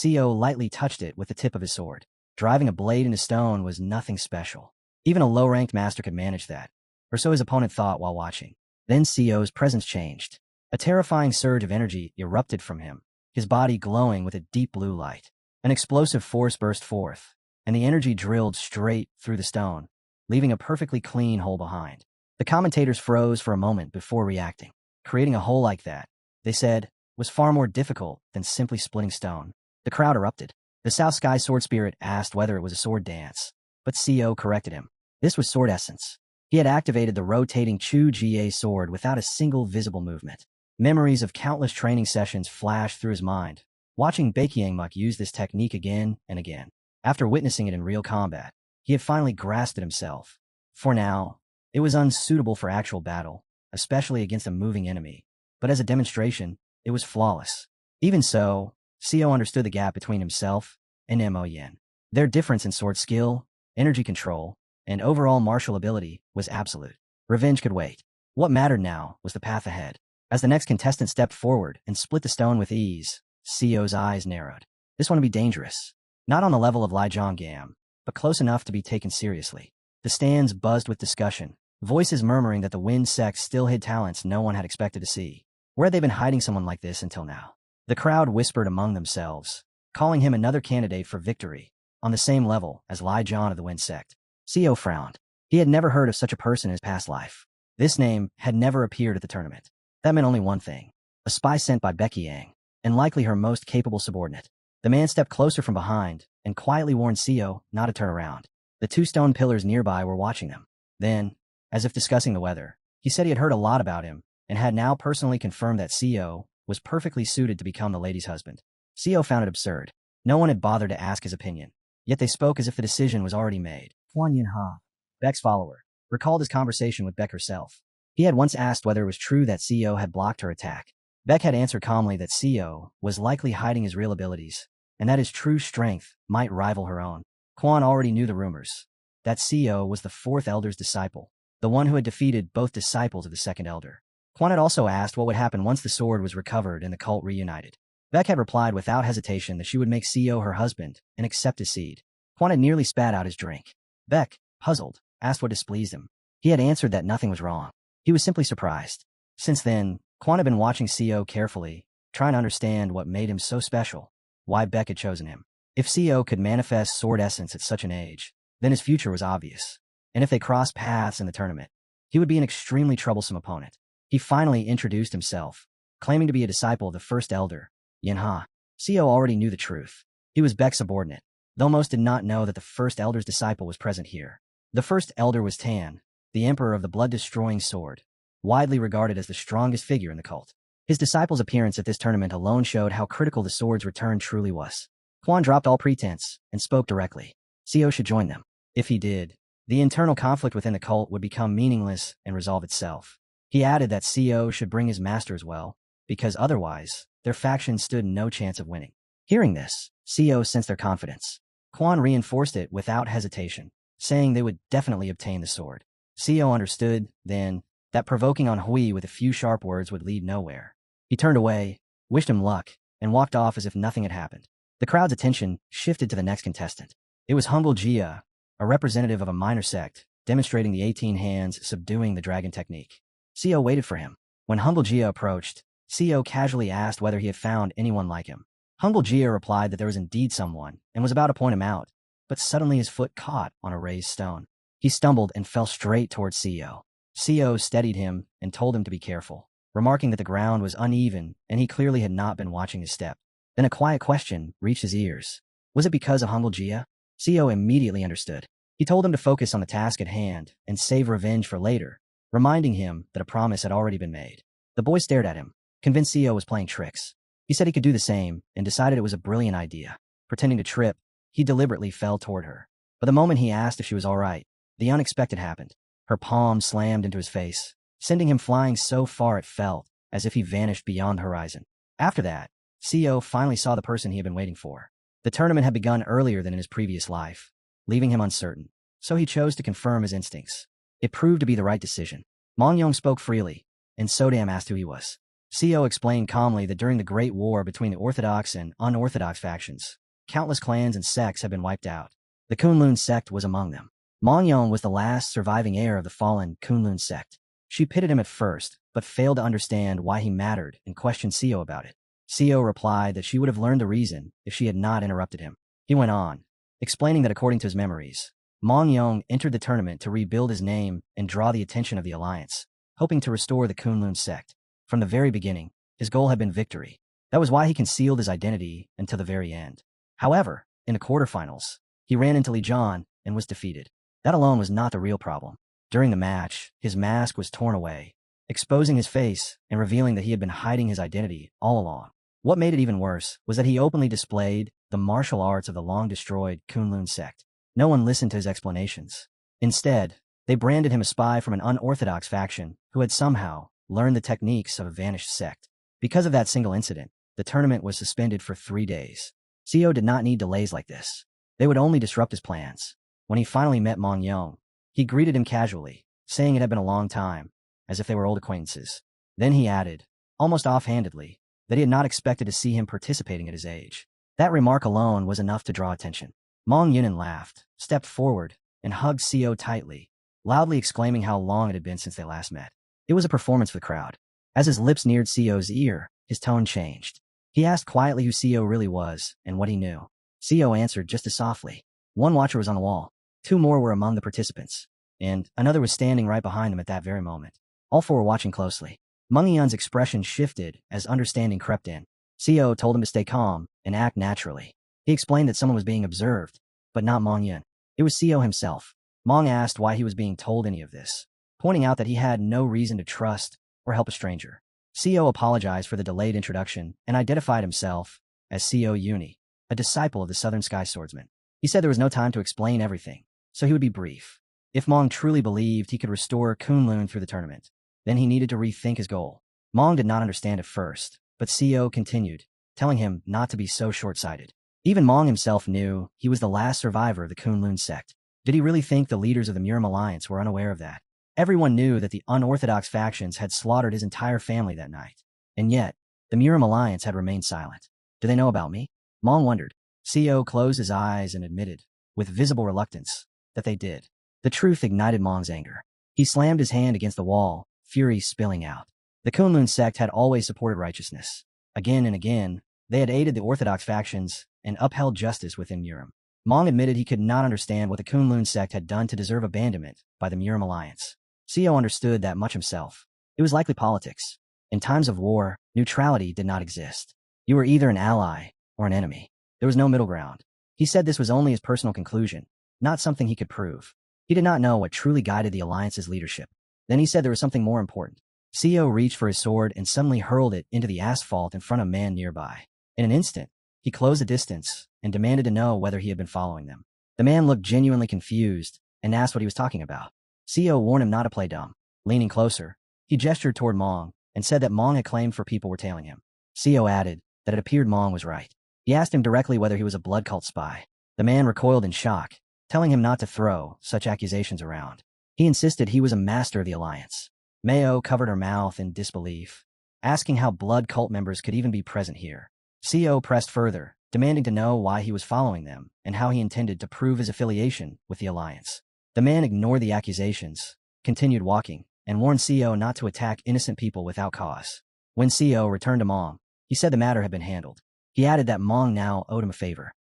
Speaker 1: CO lightly touched it with the tip of his sword. Driving a blade into stone was nothing special. Even a low-ranked master could manage that. or so his opponent thought while watching. Then Seo's presence changed. A terrifying surge of energy erupted from him, his body glowing with a deep blue light. An explosive force burst forth, and the energy drilled straight through the stone, leaving a perfectly clean hole behind. The commentators froze for a moment before reacting. Creating a hole like that, they said, was far more difficult than simply splitting stone. The crowd erupted. The South Sky Sword Spirit asked whether it was a sword dance, but Co corrected him. This was sword essence. He had activated the rotating Chu Jie sword without a single visible movement. Memories of countless training sessions flashed through his mind, watching Baekhyangmuk use this technique again and again. After witnessing it in real combat, he had finally grasped it himself. For now, it was unsuitable for actual battle, especially against a moving enemy. But as a demonstration, it was flawless. Even so, Co understood the gap between himself and Mo Yin. Their difference in sword skill, energy control, and overall martial ability was absolute. Revenge could wait. What mattered now was the path ahead. As the next contestant stepped forward and split the stone with ease, Co's eyes narrowed. This one would be dangerous. Not on the level of Lai Zhonggam, but close enough to be taken seriously. The stands buzzed with discussion, voices murmuring that the Wind sect still hid talents no one had expected to see. Where had they been hiding someone like this until now? The crowd whispered among themselves, calling him another candidate for victory, on the same level as Lai Zhon of the Wind sect. Co frowned. He had never heard of such a person in his past life. This name had never appeared at the tournament. That meant only one thing. A spy sent by Baekhyang, and likely her most capable subordinate. The man stepped closer from behind and quietly warned Co not to turn around. The two stone pillars nearby were watching them. Then, as if discussing the weather, he said he had heard a lot about him and had now personally confirmed that Co was perfectly suited to become the lady's husband. Co found it absurd. No one had bothered to ask his opinion, yet they spoke as if the decision was already made. Huan Yinha, Beck's follower, recalled his conversation with Beck herself. He had once asked whether it was true that Co had blocked her attack. Beck had answered calmly that Co was likely hiding his real abilities, and that his true strength might rival her own. Quan already knew the rumors, that Co was the fourth elder's disciple, the one who had defeated both disciples of the second elder. Quan had also asked what would happen once the sword was recovered and the cult reunited. Beck had replied without hesitation that she would make Co her husband and accept his seed. Quan had nearly spat out his drink. Beck, puzzled, asked what displeased him. He had answered that nothing was wrong. He was simply surprised. Since then, Quan had been watching Co carefully, trying to understand what made him so special, why Beck had chosen him. If Co could manifest sword essence at such an age, then his future was obvious. And if they crossed paths in the tournament, he would be an extremely troublesome opponent. He finally introduced himself, claiming to be a disciple of the first elder, Yinha. Co already knew the truth. He was Beck's subordinate, though most did not know that the first elder's disciple was present here. The first elder was Tan, the emperor of the blood-destroying sword, widely regarded as the strongest figure in the cult. His disciple's appearance at this tournament alone showed how critical the sword's return truly was. Quan dropped all pretense and spoke directly. Co should join them. If he did, the internal conflict within the cult would become meaningless and resolve itself. He added that Co should bring his master as well, because otherwise, their faction stood no chance of winning. Hearing this, Co sensed their confidence. Quan reinforced it without hesitation, saying they would definitely obtain the sword. Co understood, then, that provoking on Hui with a few sharp words would lead nowhere. He turned away, wished him luck, and walked off as if nothing had happened. The crowd's attention shifted to the next contestant. It was Humble Jia, a representative of a minor sect, demonstrating the 18 hands subduing the dragon technique. Co waited for him. When Humble Jia approached, Co casually asked whether he had found anyone like him. Humble Jia replied that there was indeed someone, and was about to point him out, but suddenly his foot caught on a raised stone. He stumbled and fell straight towards Co. Co steadied him and told him to be careful, remarking that the ground was uneven and he clearly had not been watching his step. Then a quiet question reached his ears. Was it because of Humble Jia? Co immediately understood. He told him to focus on the task at hand and save revenge for later, reminding him that a promise had already been made. The boy stared at him, convinced Co was playing tricks. He said he could do the same and decided it was a brilliant idea. Pretending to trip, he deliberately fell toward her. But the moment he asked if she was all right, the unexpected happened. Her palm slammed into his face, sending him flying so far it felt as if he vanished beyond the horizon. After that, Co finally saw the person he had been waiting for. The tournament had begun earlier than in his previous life, leaving him uncertain, so he chose to confirm his instincts. It proved to be the right decision. Mongyong spoke freely, and Sodam asked who he was. Co explained calmly that during the Great War between the Orthodox and unorthodox factions, countless clans and sects had been wiped out. The Kunlun sect was among them. Manhwa was the last surviving heir of the fallen Kunlun sect. She pitied him at first, but failed to understand why he mattered and questioned Seo about it. Seo replied that she would have learned the reason if she had not interrupted him. He went on, explaining that according to his memories, Manhwa entered the tournament to rebuild his name and draw the attention of the alliance, hoping to restore the Kunlun sect. From the very beginning, his goal had been victory. That was why he concealed his identity until the very end. However, in the quarterfinals, he ran into Li Jian and was defeated. That alone was not the real problem. During the match, his mask was torn away, exposing his face and revealing that he had been hiding his identity all along. What made it even worse was that he openly displayed the martial arts of the long-destroyed Kunlun sect. No one listened to his explanations. Instead, they branded him a spy from an unorthodox faction who had somehow learned the techniques of a vanished sect. Because of that single incident, the tournament was suspended for 3 days. Seo did not need delays like this. They would only disrupt his plans. When he finally met Manhwa, he greeted him casually, saying it had been a long time, as if they were old acquaintances. Then he added, almost offhandedly, that he had not expected to see him participating at his age. That remark alone was enough to draw attention. Manhwa laughed, stepped forward, and hugged Seo tightly, loudly exclaiming how long it had been since they last met. It was a performance for the crowd. As his lips neared Seo's ear, his tone changed. He asked quietly who Seo really was and what he knew. Seo answered just as softly. One watcher was on the wall. 2 more were among the participants, and another was standing right behind them at that very moment. All 4 were watching closely. Manhwa's expression shifted as understanding crept in. Seo told him to stay calm and act naturally. He explained that someone was being observed, but not Manhwa. It was Seo himself. Mong asked why he was being told any of this, pointing out that he had no reason to trust or help a stranger. Seo apologized for the delayed introduction and identified himself as Seo Uni, a disciple of the Southern Sky Swordsman. He said there was no time to explain everything, so he would be brief. If Mong truly believed he could restore Kunlun through the tournament, then he needed to rethink his goal. Mong did not understand at first, but Seo continued, telling him not to be so short-sighted. Even Mong himself knew he was the last survivor of the Kunlun sect. Did he really think the leaders of the Miram Alliance were unaware of that? Everyone knew that the unorthodox factions had slaughtered his entire family that night. And yet, the Miram Alliance had remained silent. Do they know about me? Mong wondered. Seo closed his eyes and admitted, with visible reluctance, that they did. The truth ignited Mong's anger. He slammed his hand against the wall, fury spilling out. The Kunlun sect had always supported righteousness. Again and again, they had aided the orthodox factions and upheld justice within Miram. Mong admitted he could not understand what the Kunlun sect had done to deserve abandonment by the Miram Alliance. Seo understood that much himself. It was likely politics. In times of war, neutrality did not exist. You were either an ally or an enemy. There was no middle ground. He said this was only his personal conclusion, not something he could prove. He did not know what truly guided the Alliance's leadership. Then he said there was something more important. Seo reached for his sword and suddenly hurled it into the asphalt in front of a man nearby. In an instant, he closed the distance and demanded to know whether he had been following them. The man looked genuinely confused and asked what he was talking about. Seo warned him not to play dumb. Leaning closer, he gestured toward Mong and said that Mong had claimed 4 people were tailing him. Seo added that it appeared Mong was right. He asked him directly whether he was a blood cult spy. The man recoiled in shock, telling him not to throw such accusations around. He insisted he was a master of the Alliance. Mayo covered her mouth in disbelief, asking how blood cult members could even be present here. Seo pressed further, demanding to know why he was following them and how he intended to prove his affiliation with the Alliance. The man ignored the accusations, continued walking, and warned Seo not to attack innocent people without cause. When Seo returned to Mong, he said the matter had been handled. He added that Mong now owed him a favor.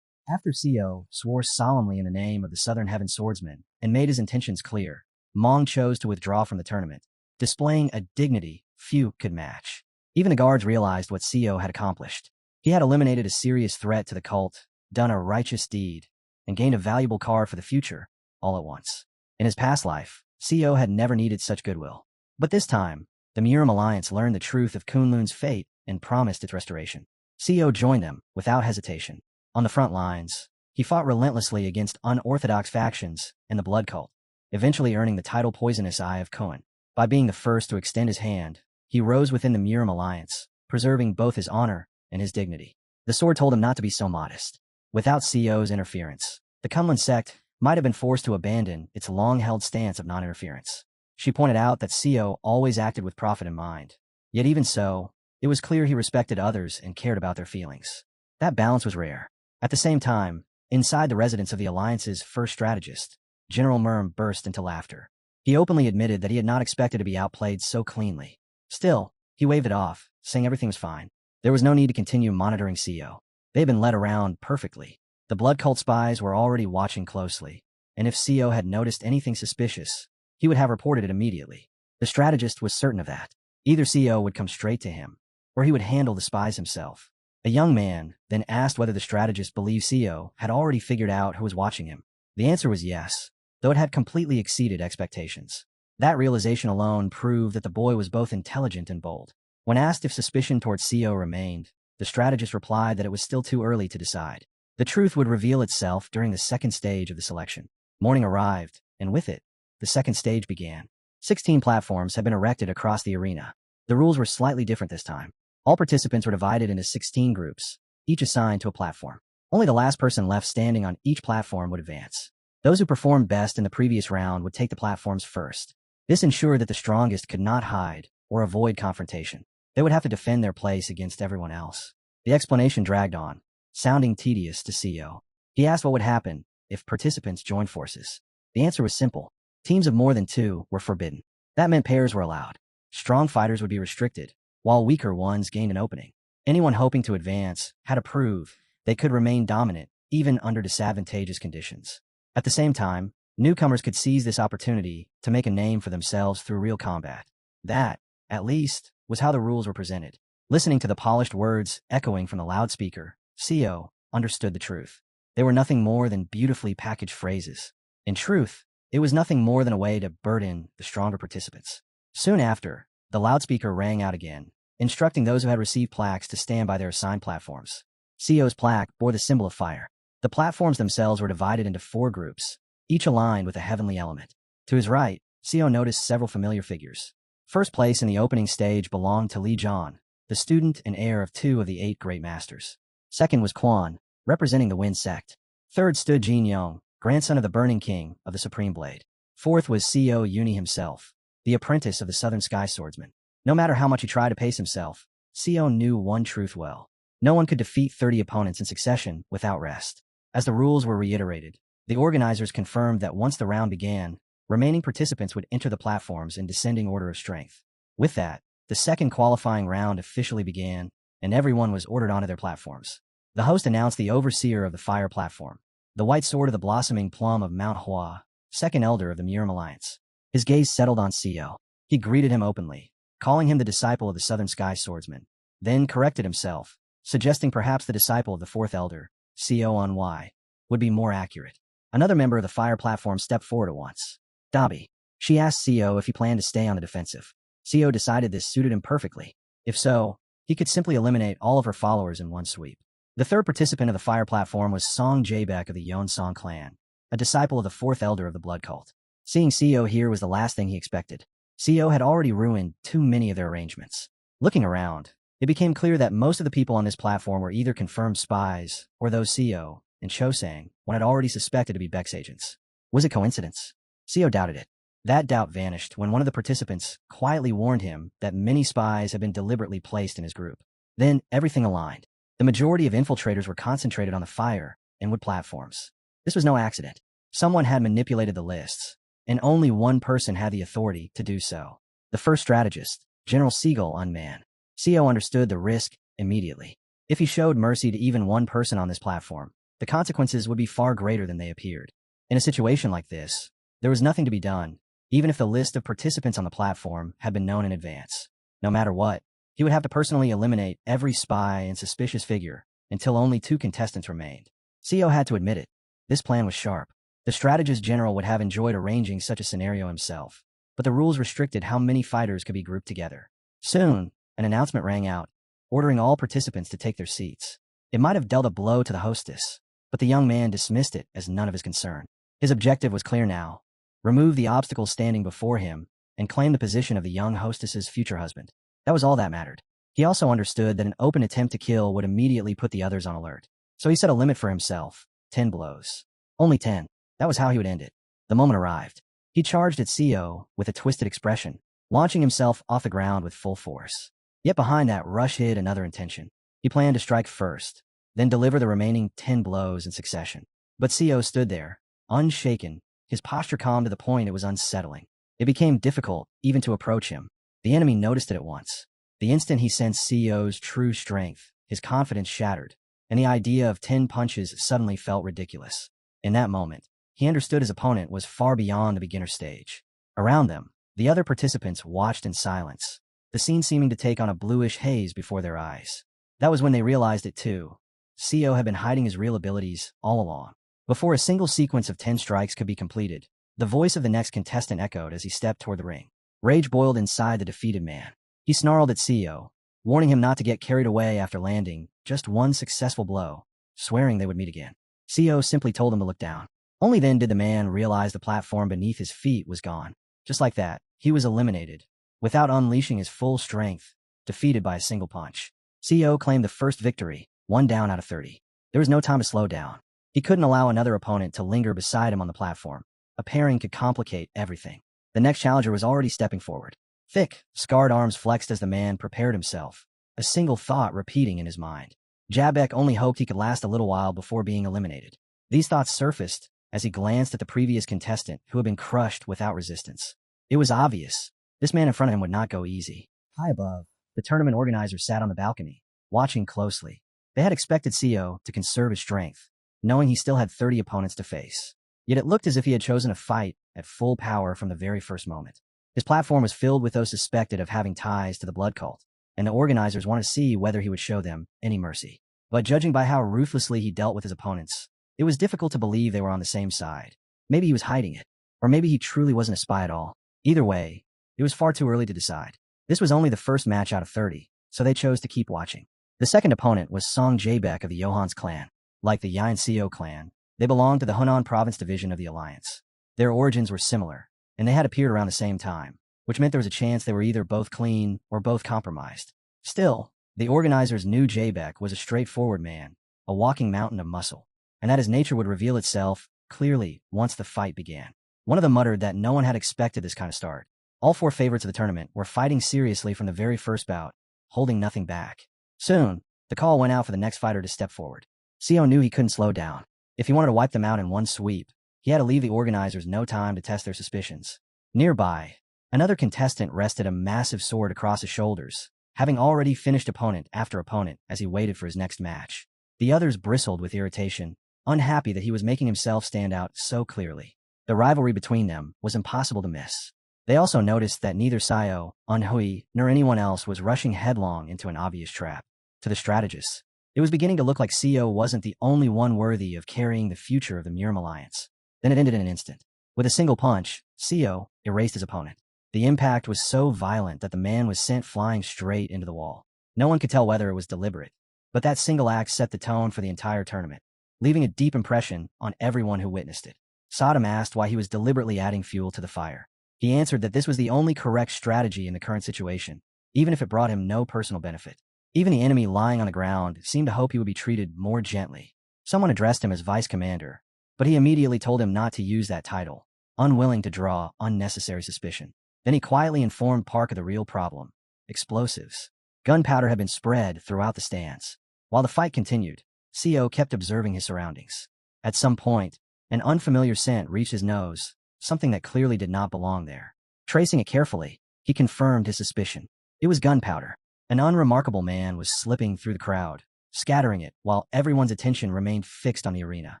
Speaker 1: After Seo swore solemnly in the name of the Southern Heaven Swordsman and made his intentions clear, Mong chose to withdraw from the tournament, displaying a dignity few could match. Even the guards realized what Seo had accomplished. He had eliminated a serious threat to the cult, done a righteous deed, and gained a valuable card for the future, all at once. In his past life, Seo had never needed such goodwill. But this time, the Miram Alliance learned the truth of Kunlun's fate and promised its restoration. Seo joined them without hesitation. On the front lines, he fought relentlessly against unorthodox factions and the blood cult, eventually earning the title Poisonous Eye of Kohen. By being the first to extend his hand, he rose within the Miram Alliance, preserving both his honor and his dignity. The sword told him not to be so modest. Without Seo's interference, the Kunlun sect might have been forced to abandon its long-held stance of non-interference. She pointed out that Seo always acted with profit in mind. Yet even so, it was clear he respected others and cared about their feelings. That balance was rare. At the same time, inside the residence of the Alliance's first strategist, General Murm burst into laughter. He openly admitted that he had not expected to be outplayed so cleanly. Still, he waved it off, saying everything was fine. There was no need to continue monitoring CO. They had been led around perfectly. The blood cult spies were already watching closely, and if CO had noticed anything suspicious, he would have reported it immediately. The strategist was certain of that. Either CO would come straight to him, or he would handle the spies himself. A young man then asked whether the strategist believed CO had already figured out who was watching him. The answer was yes, though it had completely exceeded expectations. That realization alone proved that the boy was both intelligent and bold. When asked if suspicion towards CO remained, the strategist replied that it was still too early to decide. The truth would reveal itself during the second stage of the selection. Morning arrived, and with it, the second stage began. 16 platforms had been erected across the arena. The rules were slightly different this time. All participants were divided into 16 groups, each assigned to a platform. Only the last person left standing on each platform would advance. Those who performed best in the previous round would take the platforms first. This ensured that the strongest could not hide or avoid confrontation. They would have to defend their place against everyone else. The explanation dragged on, sounding tedious to CO. He asked what would happen if participants joined forces. The answer was simple. Teams of more than 2 were forbidden. That meant pairs were allowed. Strong fighters would be restricted, while weaker ones gained an opening. Anyone hoping to advance had to prove they could remain dominant even under disadvantageous conditions. At the same time, newcomers could seize this opportunity to make a name for themselves through real combat. That, at least, was how the rules were presented. Listening to the polished words echoing from the loudspeaker, CO understood the truth. They were nothing more than beautifully packaged phrases. In truth, it was nothing more than a way to burden the stronger participants. Soon after, the loudspeaker rang out again, instructing those who had received plaques to stand by their assigned platforms. CO's plaque bore the symbol of fire. The platforms themselves were divided into 4 groups, each aligned with a heavenly element. To his right, CO noticed several familiar figures. First place in the opening stage belonged to Li Zhan, the student and heir of 2 of the 8 great masters. Second was Quan, representing the Wind Sect. Third stood Jin Yong, grandson of the Burning King of the Supreme Blade. Fourth was CO Uni himself, the apprentice of the Southern Sky Swordsman. No matter how much he tried to pace himself, CO knew one truth well. No one could defeat 30 opponents in succession without rest. As the rules were reiterated, the organizers confirmed that once the round began, remaining participants would enter the platforms in descending order of strength. With that, the second qualifying round officially began, and everyone was ordered onto their platforms. The host announced the overseer of the fire platform, the white sword of the blossoming plum of Manhwa, second elder of the Murim Alliance. His gaze settled on CO. He greeted him openly, calling him the disciple of the Southern Sky Swordsman, then corrected himself, suggesting perhaps the disciple of the fourth elder, CO on Y, would be more accurate. Another member of the fire platform stepped forward at once. Dobby. She asked CO if he planned to stay on the defensive. CO decided this suited him perfectly. If so, he could simply eliminate all of her followers in one sweep. The third participant of the fire platform was Song Jaebek of the Yeonsong clan, a disciple of the fourth elder of the blood cult. Seeing CO here was the last thing he expected. CO had already ruined too many of their arrangements. Looking around, it became clear that most of the people on this platform were either confirmed spies or those CO and Chosang one had already suspected to be Beck's agents. Was it coincidence? CO doubted it. That doubt vanished when one of the participants quietly warned him that many spies had been deliberately placed in his group. Then everything aligned. The majority of infiltrators were concentrated on the fire and wood platforms. This was no accident. Someone had manipulated the lists, and only one person had the authority to do so. The first strategist, General Siegel Unman. CO understood the risk immediately. If he showed mercy to even one person on this platform, the consequences would be far greater than they appeared. In a situation like this, there was nothing to be done, even if the list of participants on the platform had been known in advance. No matter what, he would have to personally eliminate every spy and suspicious figure until only 2 contestants remained. CO had to admit it. This plan was sharp. The strategist general would have enjoyed arranging such a scenario himself, but the rules restricted how many fighters could be grouped together. Soon, an announcement rang out, ordering all participants to take their seats. It might have dealt a blow to the hostess, but the young man dismissed it as none of his concern. His objective was clear now: remove the obstacles standing before him and claim the position of the young hostess's future husband. That was all that mattered. He also understood that an open attempt to kill would immediately put the others on alert. So he set a limit for himself: 10 blows. Only 10. That was how he would end it. The moment arrived. He charged at CO with a twisted expression, launching himself off the ground with full force. Yet behind that rush hid another intention. He planned to strike first, then deliver the remaining 10 blows in succession. But CO stood there, unshaken, his posture calm to the point it was unsettling. It became difficult even to approach him. The enemy noticed it at once. The instant he sensed CEO's true strength, his confidence shattered, and the idea of 10 punches suddenly felt ridiculous. In that moment, he understood his opponent was far beyond the beginner stage. Around them, the other participants watched in silence, the scene seeming to take on a bluish haze before their eyes. That was when they realized it too. CEO had been hiding his real abilities all along. Before a single sequence of 10 strikes could be completed, the voice of the next contestant echoed as he stepped toward the ring. Rage boiled inside the defeated man. He snarled at CEO, warning him not to get carried away after landing just one successful blow, swearing they would meet again. CEO simply told him to look down. Only then did the man realize the platform beneath his feet was gone. Just like that, he was eliminated, without unleashing his full strength, defeated by a single punch. CEO claimed the first victory, 1 down out of 30. There was no time to slow down. He couldn't allow another opponent to linger beside him on the platform. A pairing could complicate everything. The next challenger was already stepping forward. Thick, scarred arms flexed as the man prepared himself, a single thought repeating in his mind. Jabek only hoped he could last a little while before being eliminated. These thoughts surfaced as he glanced at the previous contestant who had been crushed without resistance. It was obvious. This man in front of him would not go easy. High above, the tournament organizers sat on the balcony, watching closely. They had expected CEO to conserve his strength, knowing he still had 30 opponents to face. Yet it looked as if he had chosen a fight at full power from the very first moment. His platform was filled with those suspected of having ties to the blood cult, and the organizers wanted to see whether he would show them any mercy. But judging by how ruthlessly he dealt with his opponents, it was difficult to believe they were on the same side. Maybe he was hiding it, or maybe he truly wasn't a spy at all. Either way, it was far too early to decide. This was only the first match out of 30, so they chose to keep watching. The second opponent was Song Jaebek of the Johans clan. Like the Yan Seo clan, they belonged to the Hunan province division of the Alliance. Their origins were similar, and they had appeared around the same time, which meant there was a chance they were either both clean or both compromised. Still, the organizers knew Jaebek was a straightforward man, a walking mountain of muscle, and that his nature would reveal itself clearly once the fight began. One of them muttered that no one had expected this kind of start. All 4 favorites of the tournament were fighting seriously from the very first bout, holding nothing back. Soon, the call went out for the next fighter to step forward. CEO knew he couldn't slow down. If he wanted to wipe them out in one sweep, he had to leave the organizers no time to test their suspicions. Nearby, another contestant rested a massive sword across his shoulders, having already finished opponent after opponent as he waited for his next match. The others bristled with irritation, unhappy that he was making himself stand out so clearly. The rivalry between them was impossible to miss. They also noticed that neither Sayo, Unhui, nor anyone else was rushing headlong into an obvious trap. To the strategists, it was beginning to look like CEO wasn't the only one worthy of carrying the future of the Murim Alliance. Then it ended in an instant. With a single punch, CEO erased his opponent. The impact was so violent that the man was sent flying straight into the wall. No one could tell whether it was deliberate, but that single act set the tone for the entire tournament, leaving a deep impression on everyone who witnessed it. Sodom asked why he was deliberately adding fuel to the fire. He answered that this was the only correct strategy in the current situation, even if it brought him no personal benefit. Even the enemy lying on the ground seemed to hope he would be treated more gently. Someone addressed him as vice commander, but he immediately told him not to use that title, unwilling to draw unnecessary suspicion. Then he quietly informed Park of the real problem: explosives. Gunpowder had been spread throughout the stands. While the fight continued, CEO kept observing his surroundings. At some point, an unfamiliar scent reached his nose, something that clearly did not belong there. Tracing it carefully, he confirmed his suspicion. It was gunpowder. An unremarkable man was slipping through the crowd, scattering it while everyone's attention remained fixed on the arena.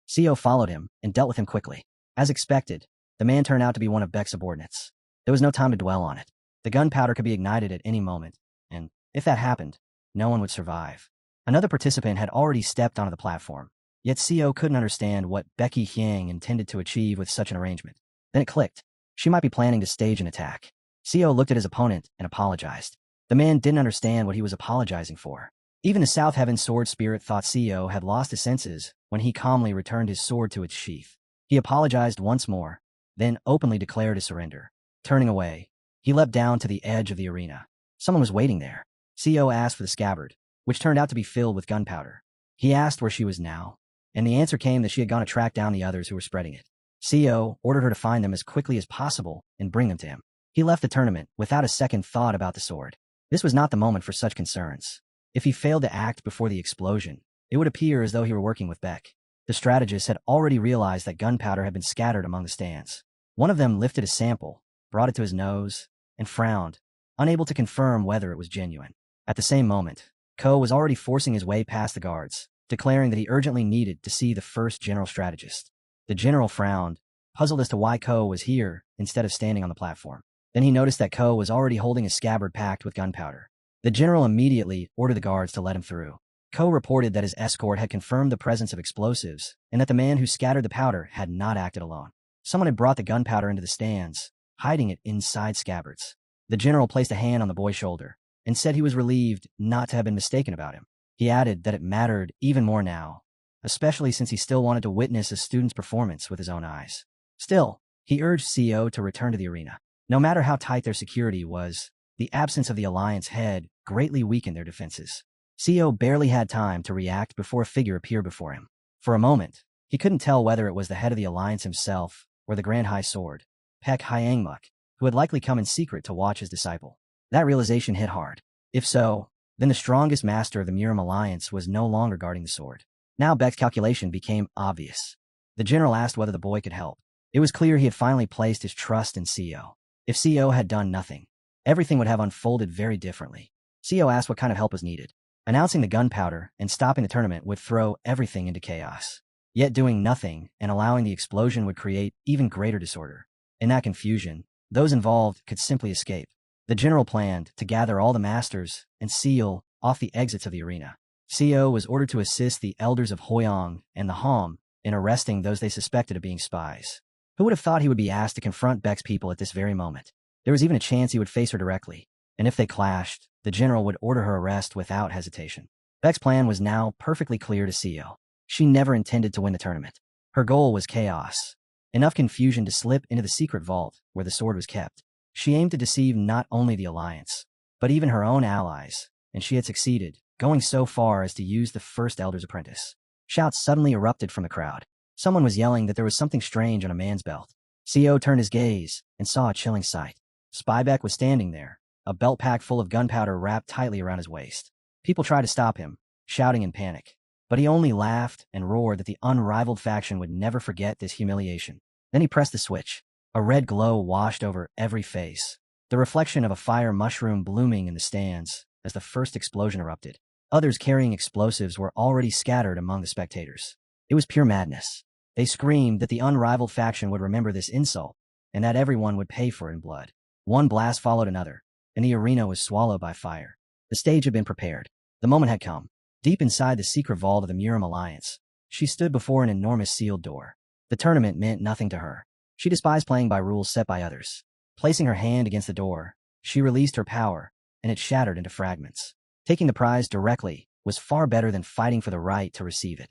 Speaker 1: CEO followed him and dealt with him quickly. As expected, the man turned out to be one of Beck's subordinates. There was no time to dwell on it. The gunpowder could be ignited at any moment, and if that happened, no one would survive. Another participant had already stepped onto the platform, yet CEO couldn't understand what Becky Hyang intended to achieve with such an arrangement. Then it clicked. She might be planning to stage an attack. CEO looked at his opponent and apologized. The man didn't understand what he was apologizing for. Even the South Heaven sword spirit thought CEO had lost his senses when he calmly returned his sword to its sheath. He apologized once more, then openly declared his surrender. Turning away, he leapt down to the edge of the arena. Someone was waiting there. CEO asked for the scabbard, which turned out to be filled with gunpowder. He asked where she was now, and the answer came that she had gone to track down the others who were spreading it. CEO ordered her to find them as quickly as possible and bring them to him. He left the tournament without a second thought about the sword. This was not the moment for such concerns. If he failed to act before the explosion, it would appear as though he were working with Beck. The strategists had already realized that gunpowder had been scattered among the stands. One of them lifted a sample, brought it to his nose, and frowned, unable to confirm whether it was genuine. At the same moment, Ko was already forcing his way past the guards, declaring that he urgently needed to see the first general strategist. The general frowned, puzzled as to why Ko was here instead of standing on the platform. Then he noticed that Ko was already holding a scabbard packed with gunpowder. The general immediately ordered the guards to let him through. Ko reported that his escort had confirmed the presence of explosives and that the man who scattered the powder had not acted alone. Someone had brought the gunpowder into the stands, hiding it inside scabbards. The general placed a hand on the boy's shoulder and said he was relieved not to have been mistaken about him. He added that it mattered even more now, especially since he still wanted to witness a student's performance with his own eyes. Still, he urged CO to return to the arena. No matter how tight their security was, the absence of the Alliance head greatly weakened their defenses. CO barely had time to react before a figure appeared before him. For a moment, he couldn't tell whether it was the head of the Alliance himself or the Grand High Sword, Pek Hyangmuk, who had likely come in secret to watch his disciple. That realization hit hard. If so, then the strongest master of the Murim Alliance was no longer guarding the sword. Now Beck's calculation became obvious. The general asked whether the boy could help. It was clear he had finally placed his trust in CO. If CO had done nothing, everything would have unfolded very differently. CO asked what kind of help was needed. Announcing the gunpowder and stopping the tournament would throw everything into chaos. Yet doing nothing and allowing the explosion would create even greater disorder. In that confusion, those involved could simply escape. The general planned to gather all the masters and seal off the exits of the arena. CO was ordered to assist the elders of Hoyong and the Hom in arresting those they suspected of being spies. Who would have thought he would be asked to confront Beck's people at this very moment? There was even a chance he would face her directly, and if they clashed, the general would order her arrest without hesitation. Beck's plan was now perfectly clear to CO. She never intended to win the tournament. Her goal was chaos. Enough confusion to slip into the secret vault where the sword was kept. She aimed to deceive not only the Alliance, but even her own allies, and she had succeeded, going so far as to use the first Elder's apprentice. Shouts suddenly erupted from the crowd. Someone was yelling that there was something strange on a man's belt. CO turned his gaze and saw a chilling sight. Spybeck was standing there, a belt pack full of gunpowder wrapped tightly around his waist. People tried to stop him, shouting in panic, but he only laughed and roared that the unrivaled faction would never forget this humiliation. Then he pressed the switch. A red glow washed over every face, the reflection of a fire mushroom blooming in the stands as the first explosion erupted. Others carrying explosives were already scattered among the spectators. It was pure madness. They screamed that the unrivaled faction would remember this insult, and that everyone would pay for it in blood. One blast followed another, and the arena was swallowed by fire. The stage had been prepared. The moment had come. Deep inside the secret vault of the Murim Alliance, she stood before an enormous sealed door. The tournament meant nothing to her. She despised playing by rules set by others. Placing her hand against the door, she released her power, and it shattered into fragments. Taking the prize directly was far better than fighting for the right to receive it.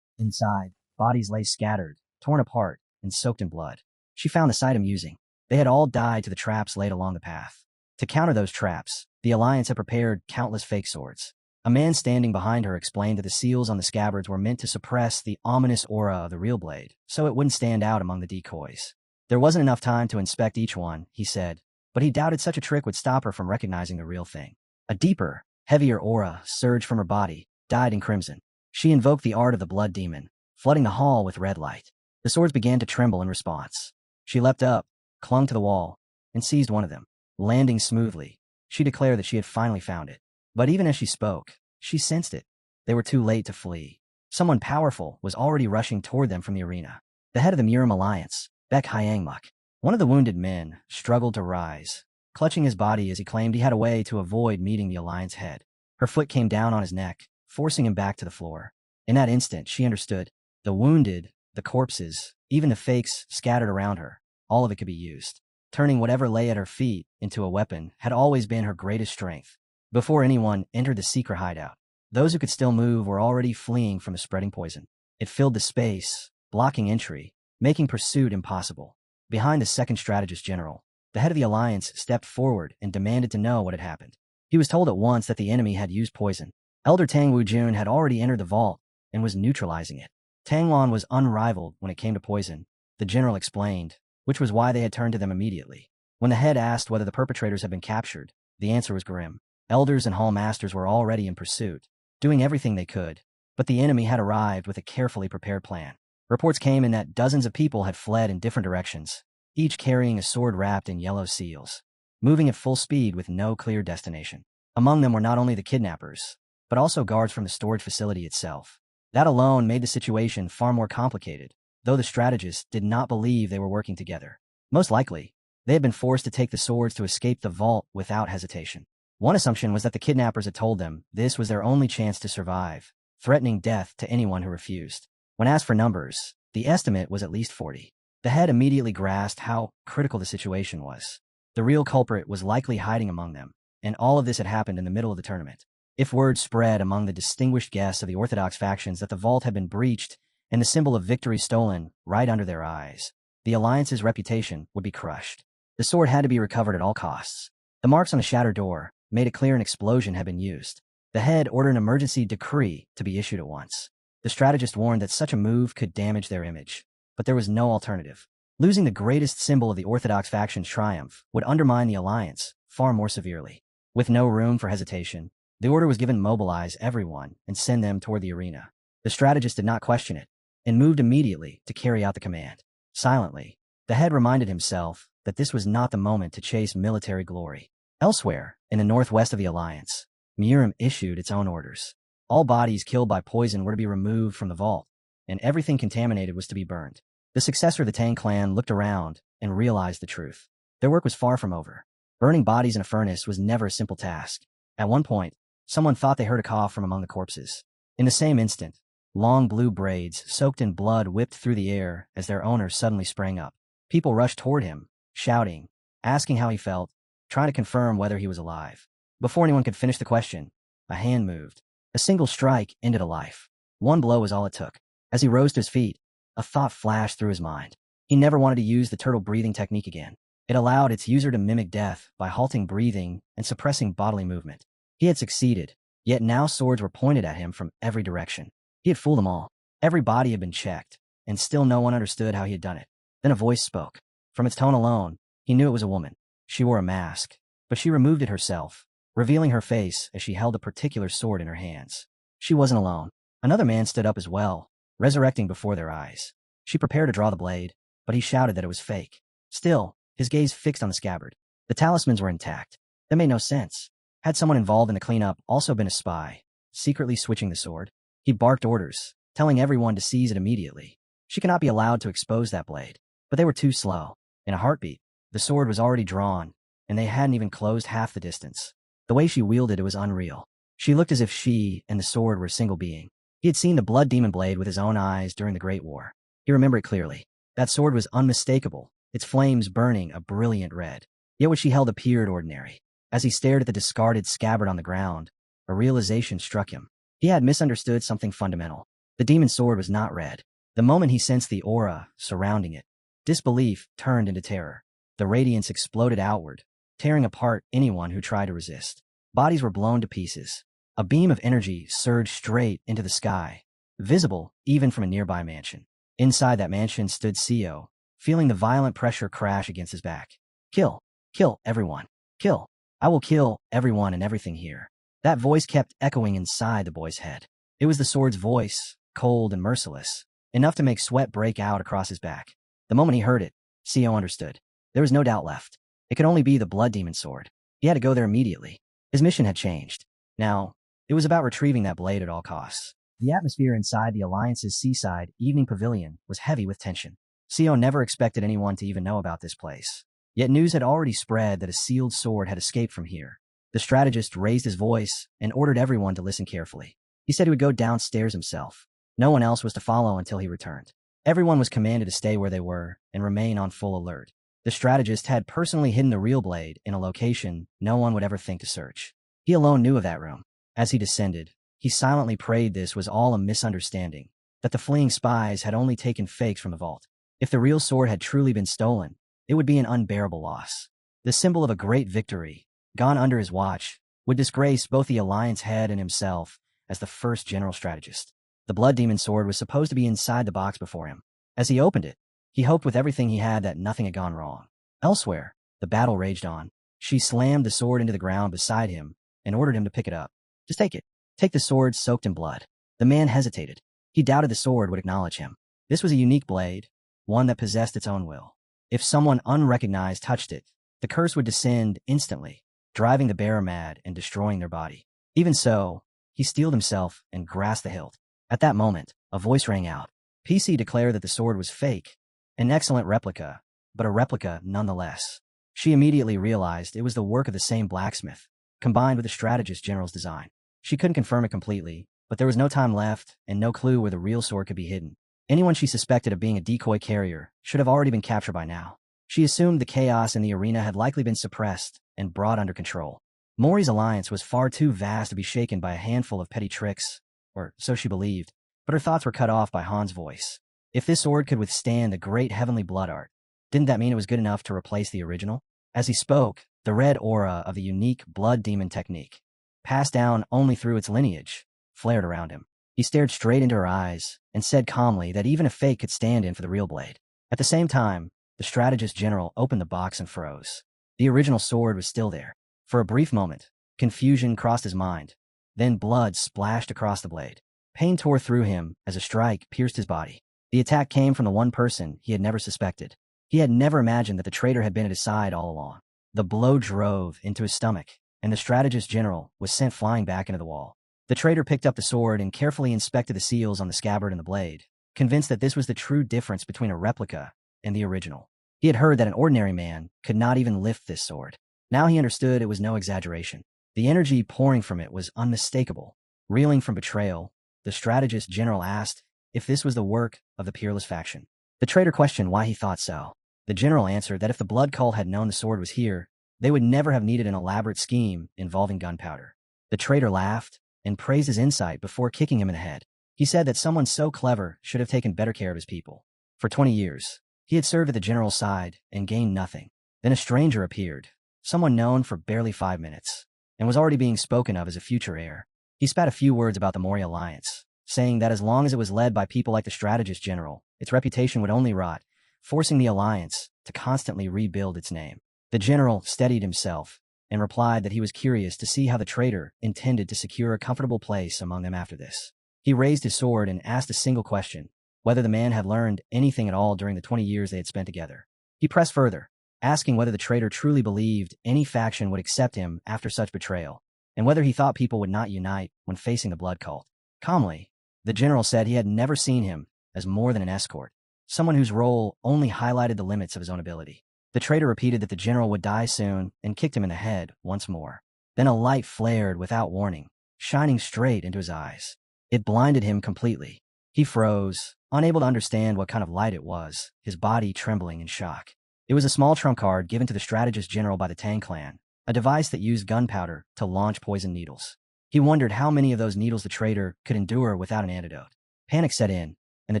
Speaker 1: Inside, bodies lay scattered, torn apart, and soaked in blood. She found the sight amusing. They had all died to the traps laid along the path. To counter those traps, the Alliance had prepared countless fake swords. A man standing behind her explained that the seals on the scabbards were meant to suppress the ominous aura of the real blade, so it wouldn't stand out among the decoys. There wasn't enough time to inspect each one, he said, but he doubted such a trick would stop her from recognizing the real thing. A deeper, heavier aura surged from her body, dyed in crimson. She invoked the art of the blood demon, flooding the hall with red light. The swords began to tremble in response. She leapt up, clung to the wall, and seized one of them. Landing smoothly, she declared that she had finally found it. But even as she spoke, she sensed it. They were too late to flee. Someone powerful was already rushing toward them from the arena. The head of the Murim Alliance, Pek Hyangmuk. One of the wounded men struggled to rise, clutching his body as he claimed he had a way to avoid meeting the Alliance head. Her foot came down on his neck, forcing him back to the floor. In that instant, she understood. The wounded, the corpses, even the fakes scattered around her, all of it could be used. Turning whatever lay at her feet into a weapon had always been her greatest strength. Before anyone entered the secret hideout, those who could still move were already fleeing from the spreading poison. It filled the space, blocking entry, making pursuit impossible. Behind the second strategist general, the head of the Alliance stepped forward and demanded to know what had happened. He was told at once that the enemy had used poison. Elder Tang Wujun had already entered the vault and was neutralizing it. Tangwan was unrivaled when it came to poison, the general explained, which was why they had turned to them immediately. When the head asked whether the perpetrators had been captured, the answer was grim. Elders and hall masters were already in pursuit, doing everything they could, But the enemy had arrived with a carefully prepared plan. Reports came in that dozens of people had fled in different directions, each carrying a sword wrapped in yellow seals, moving at full speed with no clear destination. Among them were not only the kidnappers, but also guards from the storage facility itself. That alone made the situation far more complicated, though the strategists did not believe they were working together. Most likely, they had been forced to take the swords to escape the vault without hesitation. One assumption was that the kidnappers had told them this was their only chance to survive, threatening death to anyone who refused. When asked for numbers, the estimate was at least 40. The head immediately grasped how critical the situation was. The real culprit was likely hiding among them, and all of this had happened in the middle of the tournament. If word spread among the distinguished guests of the Orthodox factions that the vault had been breached and the symbol of victory stolen right under their eyes, the Alliance's reputation would be crushed. The sword had to be recovered at all costs. The marks on the shattered door made it clear an explosion had been used. The head ordered an emergency decree to be issued at once. The strategist warned that such a move could damage their image, but there was no alternative. Losing the greatest symbol of the Orthodox faction's triumph would undermine the Alliance far more severely. With no room for hesitation, the order was given to mobilize everyone and send them toward the arena. The strategist did not question it, and moved immediately to carry out the command. Silently, the head reminded himself that this was not the moment to chase military glory. Elsewhere, in the northwest of the Alliance, Murim issued its own orders. All bodies killed by poison were to be removed from the vault, and everything contaminated was to be burned. The successor of the Tang clan looked around and realized the truth. Their work was far from over. Burning bodies in a furnace was never a simple task. At one point, someone thought they heard a cough from among the corpses. In the same instant, long blue braids soaked in blood whipped through the air as their owner suddenly sprang up. People rushed toward him, shouting, asking how he felt, trying to confirm whether he was alive. Before anyone could finish the question, a hand moved. A single strike ended a life. One blow was all it took. As he rose to his feet, a thought flashed through his mind. He never wanted to use the turtle breathing technique again. It allowed its user to mimic death by halting breathing and suppressing bodily movement. He had succeeded, yet now swords were pointed at him from every direction. He had fooled them all. Every body had been checked, and still no one understood how he had done it. Then a voice spoke. From its tone alone, he knew it was a woman. She wore a mask, but she removed it herself, revealing her face as she held a particular sword in her hands. She wasn't alone. Another man stood up as well, resurrecting before their eyes. She prepared to draw the blade, but he shouted that it was fake. Still, his gaze fixed on the scabbard. The talismans were intact. That made no sense. Had someone involved in the cleanup also been a spy, secretly switching the sword? He barked orders, telling everyone to seize it immediately. She cannot be allowed to expose that blade. But they were too slow. In a heartbeat, the sword was already drawn, and they hadn't even closed half the distance. The way she wielded it was unreal. She looked as if she and the sword were a single being. He had seen the blood demon blade with his own eyes during the Great War. He remembered it clearly. That sword was unmistakable, its flames burning a brilliant red. Yet what she held appeared ordinary. As he stared at the discarded scabbard on the ground, a realization struck him. He had misunderstood something fundamental. The demon's sword was not red. The moment he sensed the aura surrounding it, disbelief turned into terror. The radiance exploded outward, tearing apart anyone who tried to resist. Bodies were blown to pieces. A beam of energy surged straight into the sky, visible even from a nearby mansion. Inside that mansion stood Seo, feeling the violent pressure crash against his back. Kill. Kill everyone. Kill. I will kill everyone and everything here. That voice kept echoing inside the boy's head. It was the sword's voice, cold and merciless, enough to make sweat break out across his back. The moment he heard it, Seo understood. There was no doubt left. It could only be the blood demon sword. He had to go there immediately. His mission had changed. Now, it was about retrieving that blade at all costs. The atmosphere inside the Alliance's seaside evening pavilion was heavy with tension. Seo never expected anyone to even know about this place. Yet news had already spread that a sealed sword had escaped from here. The strategist raised his voice and ordered everyone to listen carefully. He said he would go downstairs himself. No one else was to follow until he returned. Everyone was commanded to stay where they were and remain on full alert. The strategist had personally hidden the real blade in a location no one would ever think to search. He alone knew of that room. As he descended, he silently prayed this was all a misunderstanding, that the fleeing spies had only taken fakes from the vault. If the real sword had truly been stolen, it would be an unbearable loss. The symbol of a great victory, gone under his watch, would disgrace both the Alliance head and himself as the first general strategist. The blood demon sword was supposed to be inside the box before him. As he opened it, he hoped with everything he had that nothing had gone wrong. Elsewhere, the battle raged on. She slammed the sword into the ground beside him and ordered him to pick it up. Just take it. Take the sword soaked in blood. The man hesitated. He doubted the sword would acknowledge him. This was a unique blade, one that possessed its own will. If someone unrecognized touched it, the curse would descend instantly, driving the bearer mad and destroying their body. Even so, he steeled himself and grasped the hilt. At that moment, a voice rang out. PC declared that the sword was fake, an excellent replica, but a replica nonetheless. She immediately realized it was the work of the same blacksmith, combined with the strategist general's design. She couldn't confirm it completely, but there was no time left and no clue where the real sword could be hidden. Anyone she suspected of being a decoy carrier should have already been captured by now. She assumed the chaos in the arena had likely been suppressed and brought under control. Mori's alliance was far too vast to be shaken by a handful of petty tricks, or so she believed, but her thoughts were cut off by Han's voice. If this sword could withstand the great heavenly blood art, didn't that mean it was good enough to replace the original? As he spoke, the red aura of the unique blood demon technique, passed down only through its lineage, flared around him. He stared straight into her eyes and said calmly that even a fake could stand in for the real blade. At the same time, the strategist general opened the box and froze. The original sword was still there. For a brief moment, confusion crossed his mind. Then blood splashed across the blade. Pain tore through him as a strike pierced his body. The attack came from the one person he had never suspected. He had never imagined that the traitor had been at his side all along. The blow drove into his stomach, and the strategist general was sent flying back into the wall. The traitor picked up the sword and carefully inspected the seals on the scabbard and the blade, convinced that this was the true difference between a replica and the original. He had heard that an ordinary man could not even lift this sword. Now he understood it was no exaggeration. The energy pouring from it was unmistakable. Reeling from betrayal, the strategist general asked if this was the work of the peerless faction. The traitor questioned why he thought so. The general answered that if the blood cult had known the sword was here, they would never have needed an elaborate scheme involving gunpowder. The traitor laughed and praised his insight before kicking him in the head. He said that someone so clever should have taken better care of his people. For 20 years, he had served at the general's side and gained nothing. Then a stranger appeared, someone known for barely 5 minutes, and was already being spoken of as a future heir. He spat a few words about the Mori alliance, saying that as long as it was led by people like the strategist general, its reputation would only rot, forcing the alliance to constantly rebuild its name. The general steadied himself and replied that he was curious to see how the traitor intended to secure a comfortable place among them after this. He raised his sword and asked a single question, whether the man had learned anything at all during the 20 years they had spent together. He pressed further, asking whether the traitor truly believed any faction would accept him after such betrayal, and whether he thought people would not unite when facing the blood cult. Calmly, the general said he had never seen him as more than an escort, someone whose role only highlighted the limits of his own ability. The traitor repeated that the general would die soon and kicked him in the head once more. Then a light flared without warning, shining straight into his eyes. It blinded him completely. He froze, unable to understand what kind of light it was, his body trembling in shock. It was a small trump card given to the strategist general by the Tang clan, a device that used gunpowder to launch poison needles. He wondered how many of those needles the traitor could endure without an antidote. Panic set in, and the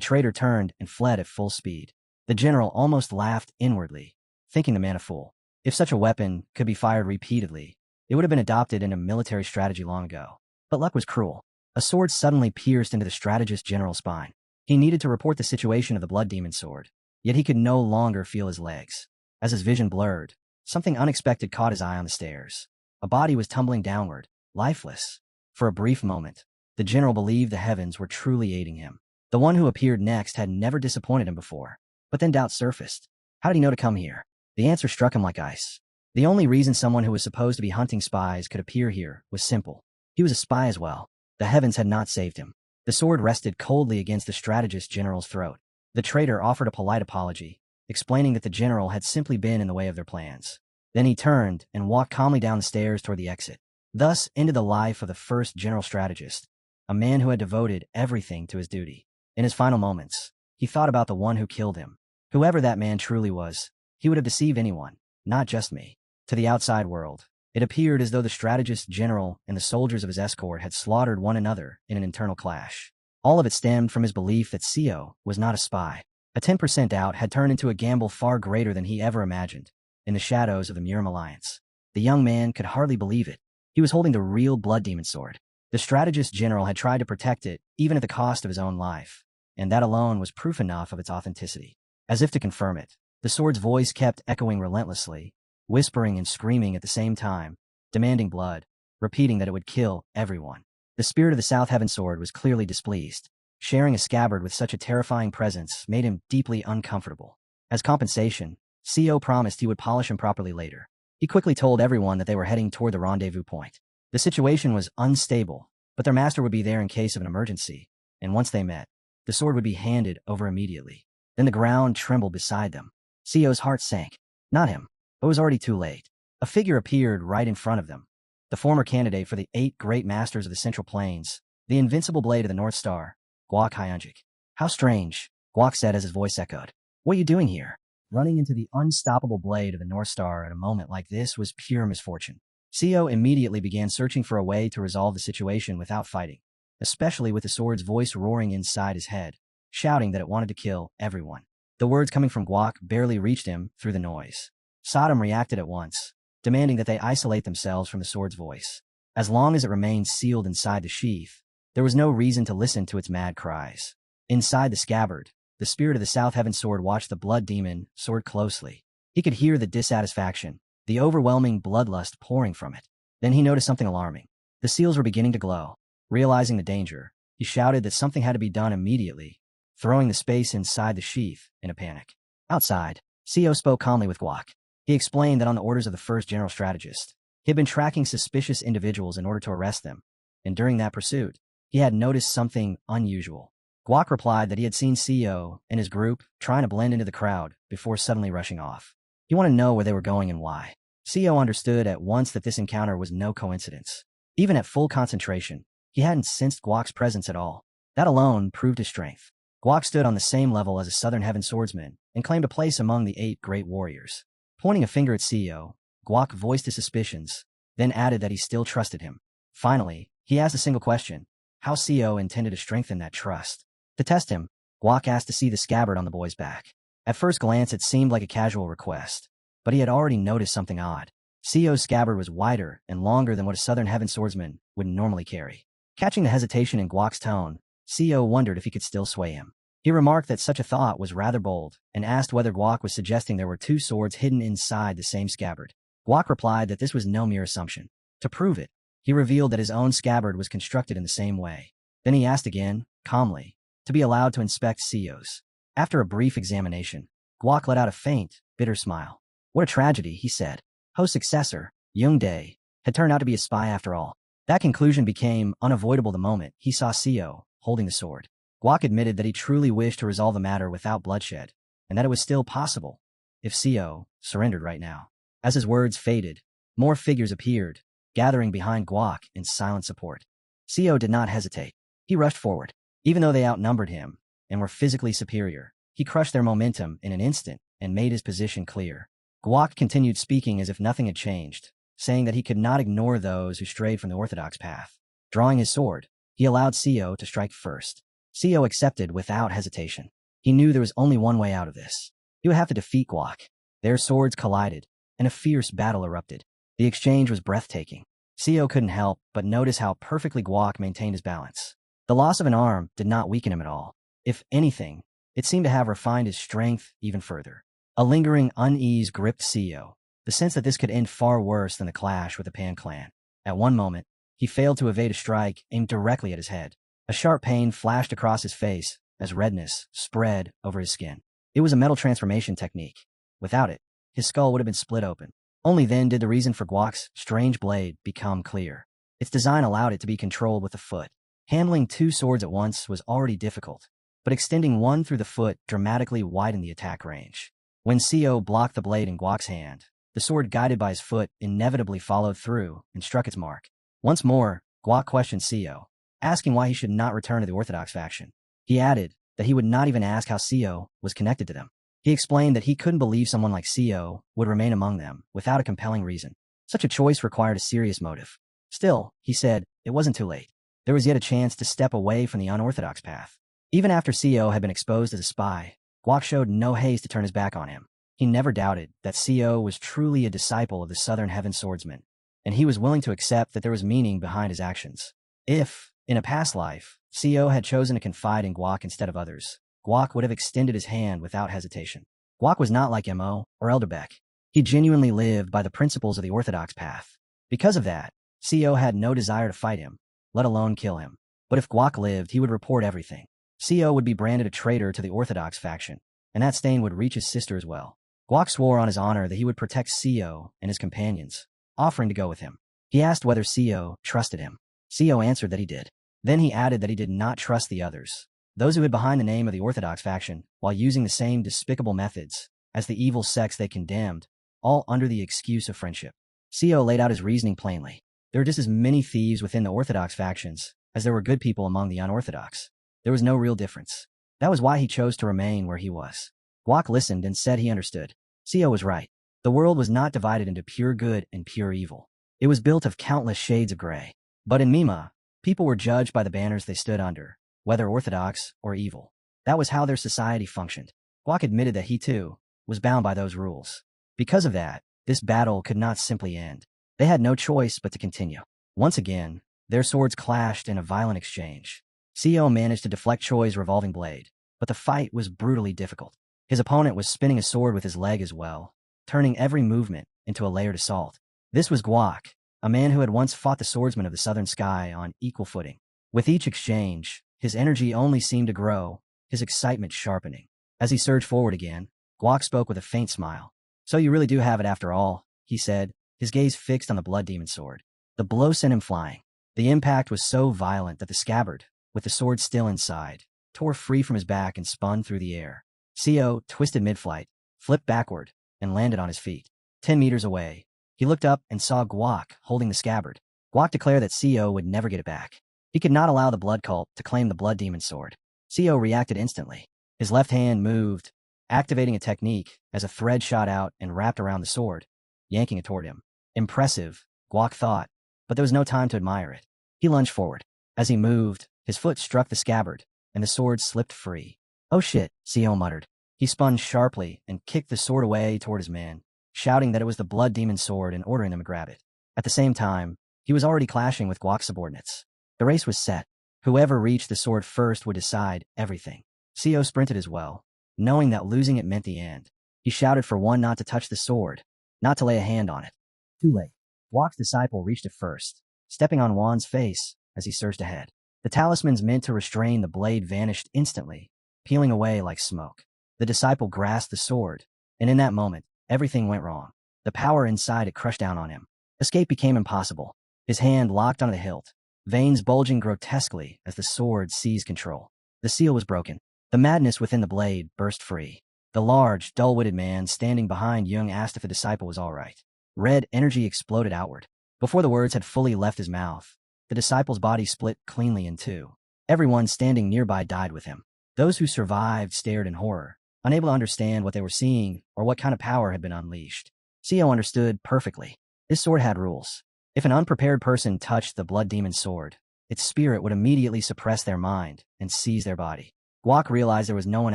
Speaker 1: traitor turned and fled at full speed. The general almost laughed inwardly, thinking the man a fool. If such a weapon could be fired repeatedly, it would have been adopted in a military strategy long ago. But luck was cruel. A sword suddenly pierced into the strategist general's spine. He needed to report the situation of the blood demon sword, yet he could no longer feel his legs. As his vision blurred, something unexpected caught his eye on the stairs. A body was tumbling downward, lifeless. For a brief moment, the general believed the heavens were truly aiding him. The one who appeared next had never disappointed him before, but then doubt surfaced. How did he know to come here? The answer struck him like ice. The only reason someone who was supposed to be hunting spies could appear here was simple. He was a spy as well. The heavens had not saved him. The sword rested coldly against the strategist general's throat. The traitor offered a polite apology, explaining that the general had simply been in the way of their plans. Then he turned and walked calmly down the stairs toward the exit. Thus ended the life of the first general strategist, a man who had devoted everything to his duty. In his final moments, he thought about the one who killed him. Whoever that man truly was, he would have deceived anyone, not just me. To the outside world, it appeared as though the strategist general and the soldiers of his escort had slaughtered one another in an internal clash. All of it stemmed from his belief that Seo was not a spy. A 10% doubt had turned into a gamble far greater than he ever imagined. In the shadows of the Murim Alliance, the young man could hardly believe it. He was holding the real blood demon sword. The strategist general had tried to protect it, even at the cost of his own life, and that alone was proof enough of its authenticity. As if to confirm it, the sword's voice kept echoing relentlessly, whispering and screaming at the same time, demanding blood, repeating that it would kill everyone. The spirit of the South Heaven Sword was clearly displeased. Sharing a scabbard with such a terrifying presence made him deeply uncomfortable. As compensation, CO promised he would polish him properly later. He quickly told everyone that they were heading toward the rendezvous point. The situation was unstable, but their master would be there in case of an emergency, and once they met, the sword would be handed over immediately. Then the ground trembled beside them. CO's heart sank. Not him, but it was already too late. A figure appeared right in front of them. The former candidate for the 8 great masters of the Central Plains, the invincible blade of the North Star, Guak Hyunjik. How strange, Guak said as his voice echoed. What are you doing here? Running into the unstoppable blade of the North Star at a moment like this was pure misfortune. CO immediately began searching for a way to resolve the situation without fighting, especially with the sword's voice roaring inside his head, shouting that it wanted to kill everyone. The words coming from Guak barely reached him through the noise. Sodom reacted at once, demanding that they isolate themselves from the sword's voice. As long as it remained sealed inside the sheath, there was no reason to listen to its mad cries. Inside the scabbard, the spirit of the South Heaven Sword watched the blood demon sword closely. He could hear the dissatisfaction, the overwhelming bloodlust pouring from it. Then he noticed something alarming. The seals were beginning to glow. Realizing the danger, he shouted that something had to be done immediately, throwing the space inside the sheath in a panic. Outside, CO spoke calmly with Guak. He explained that on the orders of the first general strategist, he had been tracking suspicious individuals in order to arrest them, and during that pursuit, he had noticed something unusual. Guak replied that he had seen CO and his group trying to blend into the crowd before suddenly rushing off. He wanted to know where they were going and why. CO understood at once that this encounter was no coincidence. Even at full concentration, he hadn't sensed Guak's presence at all. That alone proved his strength. Guak stood on the same level as a Southern Heaven swordsman and claimed a place among the 8 great warriors. Pointing a finger at CO, Guak voiced his suspicions, then added that he still trusted him. Finally, he asked a single question: how CO intended to strengthen that trust. To test him, Guak asked to see the scabbard on the boy's back. At first glance, it seemed like a casual request, but he had already noticed something odd. CO's scabbard was wider and longer than what a Southern Heaven swordsman would normally carry. Catching the hesitation in Guak's tone, CO wondered if he could still sway him. He remarked that such a thought was rather bold and asked whether Guak was suggesting there were 2 swords hidden inside the same scabbard. Guak replied that this was no mere assumption. To prove it, he revealed that his own scabbard was constructed in the same way. Then he asked again, calmly, to be allowed to inspect CO's. After a brief examination, Guak let out a faint, bitter smile. What a tragedy, he said. Ho's successor, Young Dae, had turned out to be a spy after all. That conclusion became unavoidable the moment he saw CO holding the sword. Guak admitted that he truly wished to resolve the matter without bloodshed, and that it was still possible if CO surrendered right now. As his words faded, more figures appeared, gathering behind Guak in silent support. CO did not hesitate. He rushed forward. Even though they outnumbered him and were physically superior, he crushed their momentum in an instant and made his position clear. Guak continued speaking as if nothing had changed, saying that he could not ignore those who strayed from the orthodox path. Drawing his sword, he allowed CO to strike first. CO accepted without hesitation. He knew there was only one way out of this. He would have to defeat Guak. Their swords collided, and a fierce battle erupted. The exchange was breathtaking. CO couldn't help but notice how perfectly Guak maintained his balance. The loss of an arm did not weaken him at all. If anything, it seemed to have refined his strength even further. A lingering unease gripped CO, the sense that this could end far worse than the clash with the Pan clan. At one moment, he failed to evade a strike aimed directly at his head. A sharp pain flashed across his face as redness spread over his skin. It was a metal transformation technique. Without it, his skull would have been split open. Only then did the reason for Guak's strange blade become clear. Its design allowed it to be controlled with the foot. Handling 2 swords at once was already difficult, but extending one through the foot dramatically widened the attack range. When CO blocked the blade in Guak's hand, the sword guided by his foot inevitably followed through and struck its mark. Once more, Guak questioned CO, asking why he should not return to the Orthodox faction. He added that he would not even ask how CO was connected to them. He explained that he couldn't believe someone like CO would remain among them without a compelling reason. Such a choice required a serious motive. Still, he said, it wasn't too late. There was yet a chance to step away from the unorthodox path. Even after CO had been exposed as a spy, Guak showed no haste to turn his back on him. He never doubted that CO was truly a disciple of the Southern Heaven swordsman, and he was willing to accept that there was meaning behind his actions. If, in a past life, CO had chosen to confide in Guak instead of others, Guak would have extended his hand without hesitation. Guak was not like Mo or Elderbeck. He genuinely lived by the principles of the orthodox path. Because of that, CO had no desire to fight him. let alone kill him. But if Guak lived, he would report everything. Co would be branded a traitor to the Orthodox faction, and that stain would reach his sister as well. Guak swore on his honor that he would protect Co and his companions, offering to go with him. He asked whether Co trusted him. Co answered that he did. Then he added that he did not trust the others, those who hid behind the name of the Orthodox faction, while using the same despicable methods as the evil sects they condemned, all under the excuse of friendship. Co laid out his reasoning plainly. There were just as many thieves within the Orthodox factions as there were good people among the unorthodox. There was no real difference. That was why he chose to remain where he was. Guak listened and said he understood. Co was right. The world was not divided into pure good and pure evil. It was built of countless shades of gray. But in Mima, people were judged by the banners they stood under, whether orthodox or evil. That was how their society functioned. Guak admitted that he, too, was bound by those rules. Because of that, this battle could not simply end. They had no choice but to continue. Once again, their swords clashed in a violent exchange. Co managed to deflect Choi's revolving blade, but the fight was brutally difficult. His opponent was spinning a sword with his leg as well, turning every movement into a layered assault. This was Guak, a man who had once fought the swordsmen of the southern sky on equal footing. With each exchange, his energy only seemed to grow, his excitement sharpening. As he surged forward again, Guak spoke with a faint smile. "So you really do have it after all," he said, his gaze fixed on the blood demon sword. The blow sent him flying. The impact was so violent that the scabbard, with the sword still inside, tore free from his back and spun through the air. Co twisted mid-flight, flipped backward, and landed on his feet. 10 meters away, he looked up and saw Guak holding the scabbard. Guak declared that Co would never get it back. He could not allow the blood cult to claim the blood demon sword. Co reacted instantly. His left hand moved, activating a technique as a thread shot out and wrapped around the sword, yanking it toward him. Impressive, Guak thought, but there was no time to admire it. He lunged forward. As he moved, his foot struck the scabbard, and the sword slipped free. "Oh shit," Co muttered. He spun sharply and kicked the sword away toward his men, shouting that it was the blood demon sword and ordering them to grab it. At the same time, he was already clashing with Guak's subordinates. The race was set. Whoever reached the sword first would decide everything. Co sprinted as well, knowing that losing it meant the end. He shouted for one not to touch the sword, not to lay a hand on it. Too late. Guak's disciple reached it first, stepping on Juan's face as he surged ahead. The talismans meant to restrain the blade vanished instantly, peeling away like smoke. The disciple grasped the sword, and in that moment, everything went wrong. The power inside it crushed down on him. Escape became impossible. His hand locked onto the hilt, veins bulging grotesquely as the sword seized control. The seal was broken. The madness within the blade burst free. The large, dull-witted man standing behind Jung asked if the disciple was all right. Red energy exploded outward. Before the words had fully left his mouth, the disciple's body split cleanly in two. Everyone standing nearby died with him. Those who survived stared in horror, unable to understand what they were seeing or what kind of power had been unleashed. Co understood perfectly. This sword had rules. If an unprepared person touched the blood demon's sword, its spirit would immediately suppress their mind and seize their body. Guak realized there was no one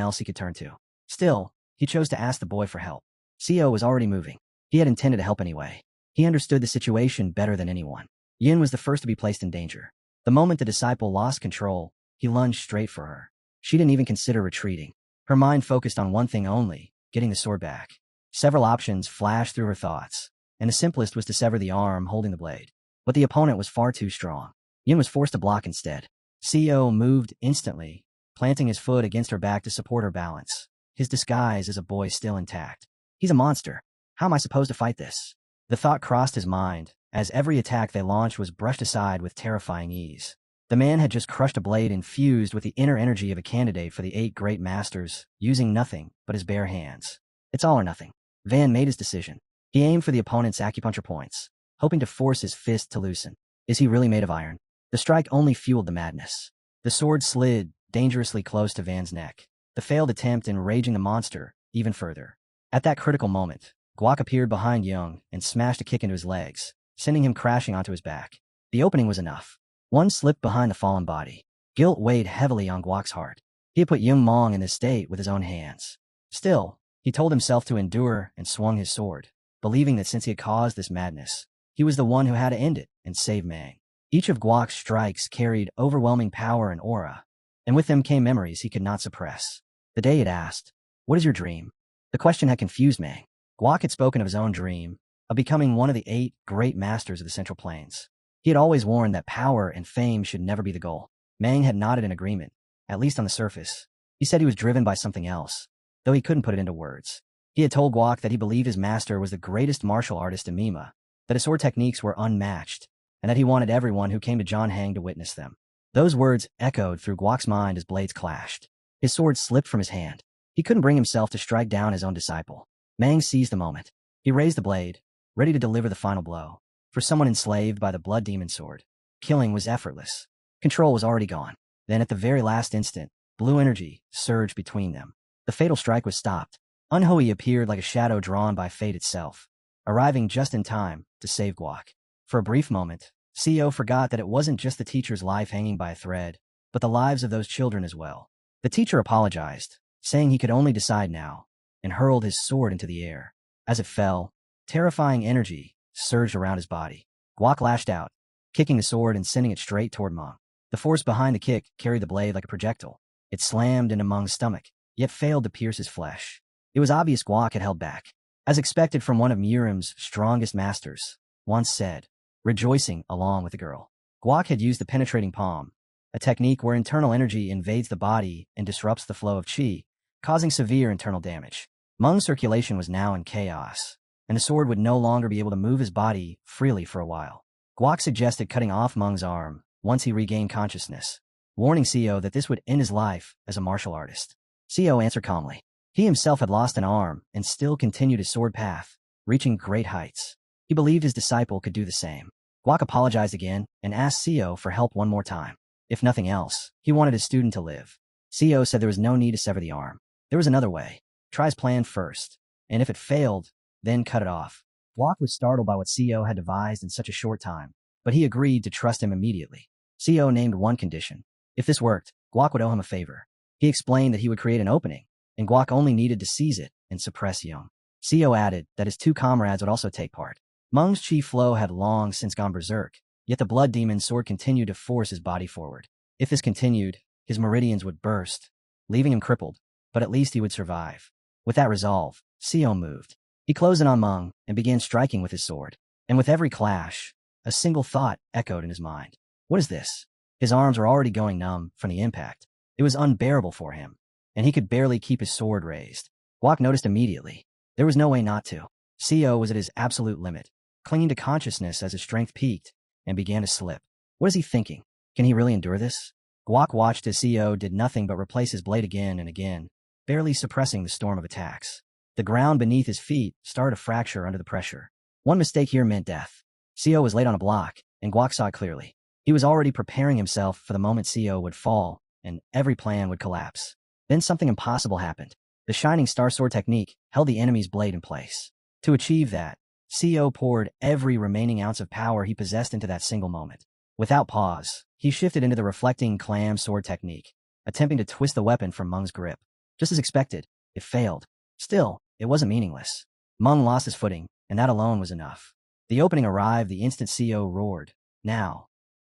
Speaker 1: else he could turn to. Still, he chose to ask the boy for help. Co was already moving. He had intended to help anyway. He understood the situation better than anyone. Yin was the first to be placed in danger. The moment the disciple lost control, he lunged straight for her. She didn't even consider retreating. Her mind focused on one thing only, getting the sword back. Several options flashed through her thoughts, and the simplest was to sever the arm holding the blade. But the opponent was far too strong. Yin was forced to block instead. Co moved instantly, planting his foot against her back to support her balance. His disguise as a boy still intact. He's a monster. How am I supposed to fight this? The thought crossed his mind, as every attack they launched was brushed aside with terrifying ease. The man had just crushed a blade infused with the inner energy of a candidate for the 8 great masters, using nothing but his bare hands. It's all or nothing. Van made his decision. He aimed for the opponent's acupuncture points, hoping to force his fist to loosen. Is he really made of iron? The strike only fueled the madness. The sword slid dangerously close to Van's neck, the failed attempt enraging the monster even further. At that critical moment, Guak appeared behind Jung and smashed a kick into his legs, sending him crashing onto his back. The opening was enough. One slipped behind the fallen body. Guilt weighed heavily on Guak's heart. He had put Jung Mong in this state with his own hands. Still, he told himself to endure and swung his sword, believing that since he had caused this madness, he was the one who had to end it and save Mang. Each of Guak's strikes carried overwhelming power and aura, and with them came memories he could not suppress. The day it asked, "What is your dream?" The question had confused Mang. Guak had spoken of his own dream, of becoming one of the 8 great masters of the Central Plains. He had always warned that power and fame should never be the goal. Mang had nodded in agreement, at least on the surface. He said he was driven by something else, though he couldn't put it into words. He had told Guok that he believed his master was the greatest martial artist in Mima, that his sword techniques were unmatched, and that he wanted everyone who came to Jonhang to witness them. Those words echoed through Guok's mind as blades clashed. His sword slipped from his hand. He couldn't bring himself to strike down his own disciple. Mang seized the moment. He raised the blade, ready to deliver the final blow. For someone enslaved by the blood demon sword, killing was effortless. Control was already gone. Then at the very last instant, blue energy surged between them. The fatal strike was stopped. Unhoe appeared like a shadow drawn by fate itself, arriving just in time to save Guok. For a brief moment, CEO forgot that it wasn't just the teacher's life hanging by a thread, but the lives of those children as well. The teacher apologized, saying he could only decide now, and hurled his sword into the air. As it fell, terrifying energy surged around his body. Guok lashed out, kicking the sword and sending it straight toward Meng. The force behind the kick carried the blade like a projectile. It slammed into Meng's stomach, yet failed to pierce his flesh. It was obvious Guok had held back, as expected from one of Murim's strongest masters, once said, rejoicing along with the girl. Guok had used the penetrating palm, a technique where internal energy invades the body and disrupts the flow of qi, causing severe internal damage. Meng's circulation was now in chaos, and the sword would no longer be able to move his body freely for a while. Guok suggested cutting off Meng's arm once he regained consciousness, warning CEO that this would end his life as a martial artist. CEO answered calmly. He himself had lost an arm and still continued his sword path, reaching great heights. He believed his disciple could do the same. Guok apologized again and asked CEO for help one more time. If nothing else, he wanted his student to live. CEO said there was no need to sever the arm. There was another way. Try his plan first, and if it failed, then cut it off. Guok was startled by what CEO had devised in such a short time, but he agreed to trust him immediately. CEO named one condition. If this worked, Guok would owe him a favor. He explained that he would create an opening, and Guok only needed to seize it and suppress Young. CEO added that his two comrades would also take part. Meng's chi flow had long since gone berserk, yet the blood demon's sword continued to force his body forward. If this continued, his meridians would burst, leaving him crippled, but at least he would survive. With that resolve, CEO moved. He closed in on Meng and began striking with his sword. And with every clash, a single thought echoed in his mind. What is this? His arms were already going numb from the impact. It was unbearable for him, and he could barely keep his sword raised. Guok noticed immediately. There was no way not to. CEO was at his absolute limit, clinging to consciousness as his strength peaked and began to slip. What is he thinking? Can he really endure this? Guok watched as CEO did nothing but replace his blade again and again, barely suppressing the storm of attacks. The ground beneath his feet started to fracture under the pressure. One mistake here meant death. CEO was laid on a block, and Guok saw it clearly. He was already preparing himself for the moment CEO would fall, and every plan would collapse. Then something impossible happened. The Shining Star Sword technique held the enemy's blade in place. To achieve that, CEO poured every remaining ounce of power he possessed into that single moment. Without pause, he shifted into the reflecting clam sword technique, attempting to twist the weapon from Meng's grip. Just as expected, it failed. Still, it wasn't meaningless. Meng lost his footing, and that alone was enough. The opening arrived the instant CEO roared. Now.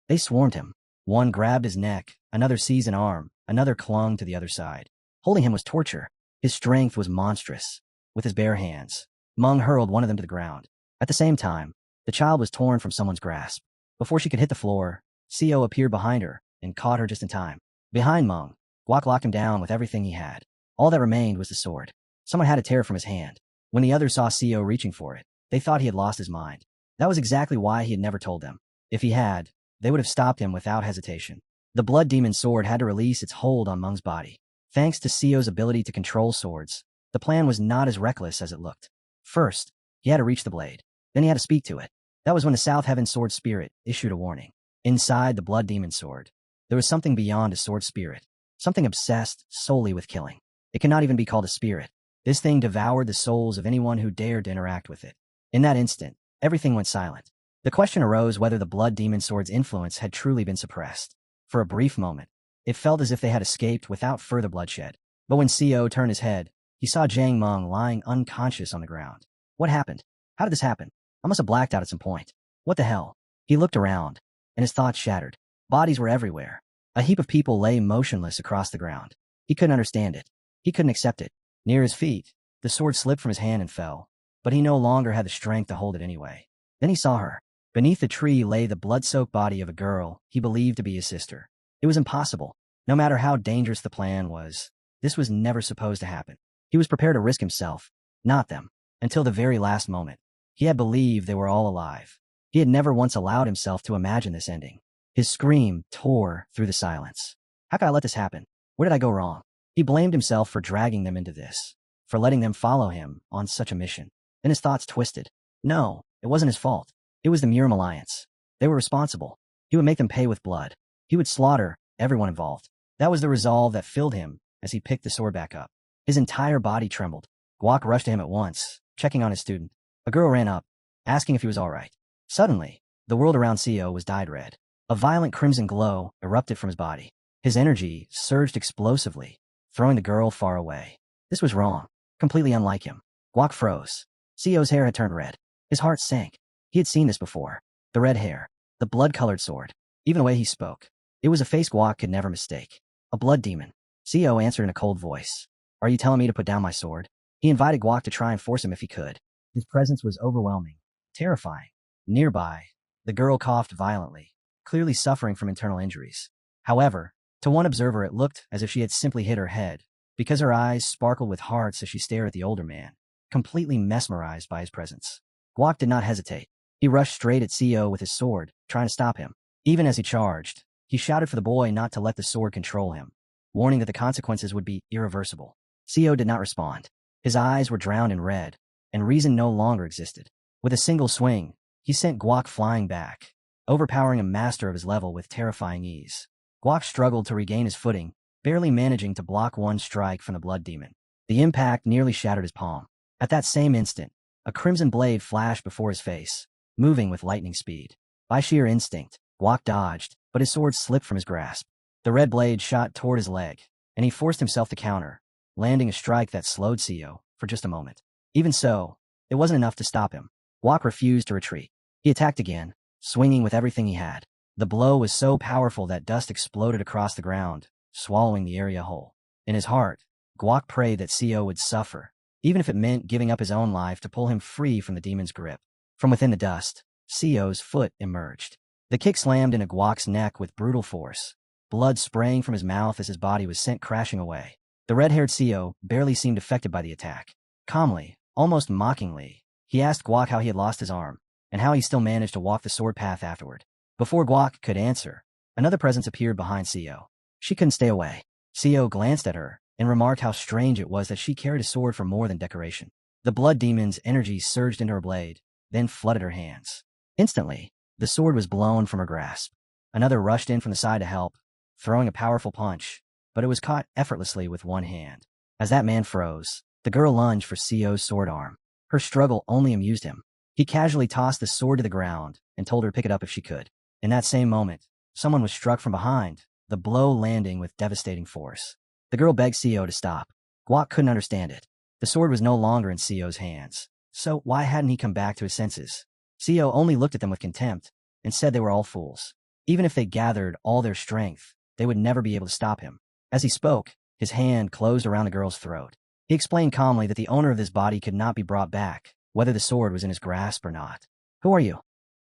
Speaker 1: They swarmed him. One grabbed his neck, another seized an arm, another clung to the other side. Holding him was torture. His strength was monstrous. With his bare hands, Meng hurled one of them to the ground. At the same time, the child was torn from someone's grasp. Before she could hit the floor, CEO appeared behind her and caught her just in time. Behind Meng, Guok locked him down with everything he had. All that remained was the sword. Someone had to tear it from his hand. When the others saw CEO reaching for it, they thought he had lost his mind. That was exactly why he had never told them. If he had, they would have stopped him without hesitation. The blood demon sword had to release its hold on Meng's body. Thanks to CEO's ability to control swords, the plan was not as reckless as it looked. First, he had to reach the blade. Then he had to speak to it. That was when the South Heaven sword spirit issued a warning. Inside the blood demon sword, there was something beyond a sword spirit, something obsessed solely with killing. It cannot even be called a spirit. This thing devoured the souls of anyone who dared to interact with it. In that instant, everything went silent. The question arose whether the blood demon sword's influence had truly been suppressed. For a brief moment, it felt as if they had escaped without further bloodshed. But when CEO turned his head, he saw Jiang Meng lying unconscious on the ground. What happened? How did this happen? I must have blacked out at some point. What the hell? He looked around, and his thoughts shattered. Bodies were everywhere. A heap of people lay motionless across the ground. He couldn't understand it. He couldn't accept it. Near his feet, the sword slipped from his hand and fell, but he no longer had the strength to hold it anyway. Then he saw her. Beneath the tree lay the blood-soaked body of a girl he believed to be his sister. It was impossible. No matter how dangerous the plan was, this was never supposed to happen. He was prepared to risk himself, not them, until the very last moment. He had believed they were all alive. He had never once allowed himself to imagine this ending. His scream tore through the silence. How could I let this happen? Where did I go wrong? He blamed himself for dragging them into this, for letting them follow him on such a mission. Then his thoughts twisted. No, it wasn't his fault. It was the Murim Alliance. They were responsible. He would make them pay with blood. He would slaughter everyone involved. That was the resolve that filled him as he picked the sword back up. His entire body trembled. Guak rushed to him at once, checking on his student. A girl ran up, asking if he was all right. Suddenly, the world around Co was dyed red. A violent crimson glow erupted from his body. His energy surged explosively, throwing the girl far away. This was wrong, completely unlike him. Guak froze. Co's hair had turned red. His heart sank. He had seen this before. The red hair, the blood-colored sword, even the way he spoke. It was a face Guak could never mistake. A blood demon. Co answered in a cold voice. Are you telling me to put down my sword? He invited Guak to try and force him if he could. His presence was overwhelming, terrifying. Nearby, the girl coughed violently, clearly suffering from internal injuries. However, to one observer it looked as if she had simply hit her head, because her eyes sparkled with hearts as she stared at the older man, completely mesmerized by his presence. Guak did not hesitate. He rushed straight at Co with his sword, trying to stop him. Even as he charged, he shouted for the boy not to let the sword control him, warning that the consequences would be irreversible. Co did not respond. His eyes were drowned in red, and reason no longer existed. With a single swing, he sent Guak flying back, overpowering a master of his level with terrifying ease. Guak struggled to regain his footing, barely managing to block one strike from the blood demon. The impact nearly shattered his palm. At that same instant, a crimson blade flashed before his face, moving with lightning speed. By sheer instinct, Guak dodged, but his sword slipped from his grasp. The red blade shot toward his leg, and he forced himself to counter, landing a strike that slowed Co for just a moment. Even so, it wasn't enough to stop him. Guak refused to retreat. He attacked again, swinging with everything he had. The blow was so powerful that dust exploded across the ground, swallowing the area whole. In his heart, Guak prayed that Co would suffer, even if it meant giving up his own life to pull him free from the demon's grip. From within the dust, Co's foot emerged. The kick slammed into Guak's neck with brutal force, blood spraying from his mouth as his body was sent crashing away. The red-haired Co barely seemed affected by the attack. Calmly, almost mockingly, he asked Guak how he had lost his arm, and how he still managed to walk the sword path afterward. Before Guak could answer, another presence appeared behind Co. She couldn't stay away. Co glanced at her and remarked how strange it was that she carried a sword for more than decoration. The blood demon's energy surged into her blade, then flooded her hands. Instantly, the sword was blown from her grasp. Another rushed in from the side to help, throwing a powerful punch, but it was caught effortlessly with one hand. As that man froze, the girl lunged for Co's sword arm. Her struggle only amused him. He casually tossed the sword to the ground and told her to pick it up if she could. In that same moment, someone was struck from behind, the blow landing with devastating force. The girl begged Co to stop. Guak couldn't understand it. The sword was no longer in Co's hands, so why hadn't he come back to his senses? Co only looked at them with contempt and said they were all fools. Even if they gathered all their strength, they would never be able to stop him. As he spoke, his hand closed around the girl's throat. He explained calmly that the owner of this body could not be brought back, whether the sword was in his grasp or not. Who are you?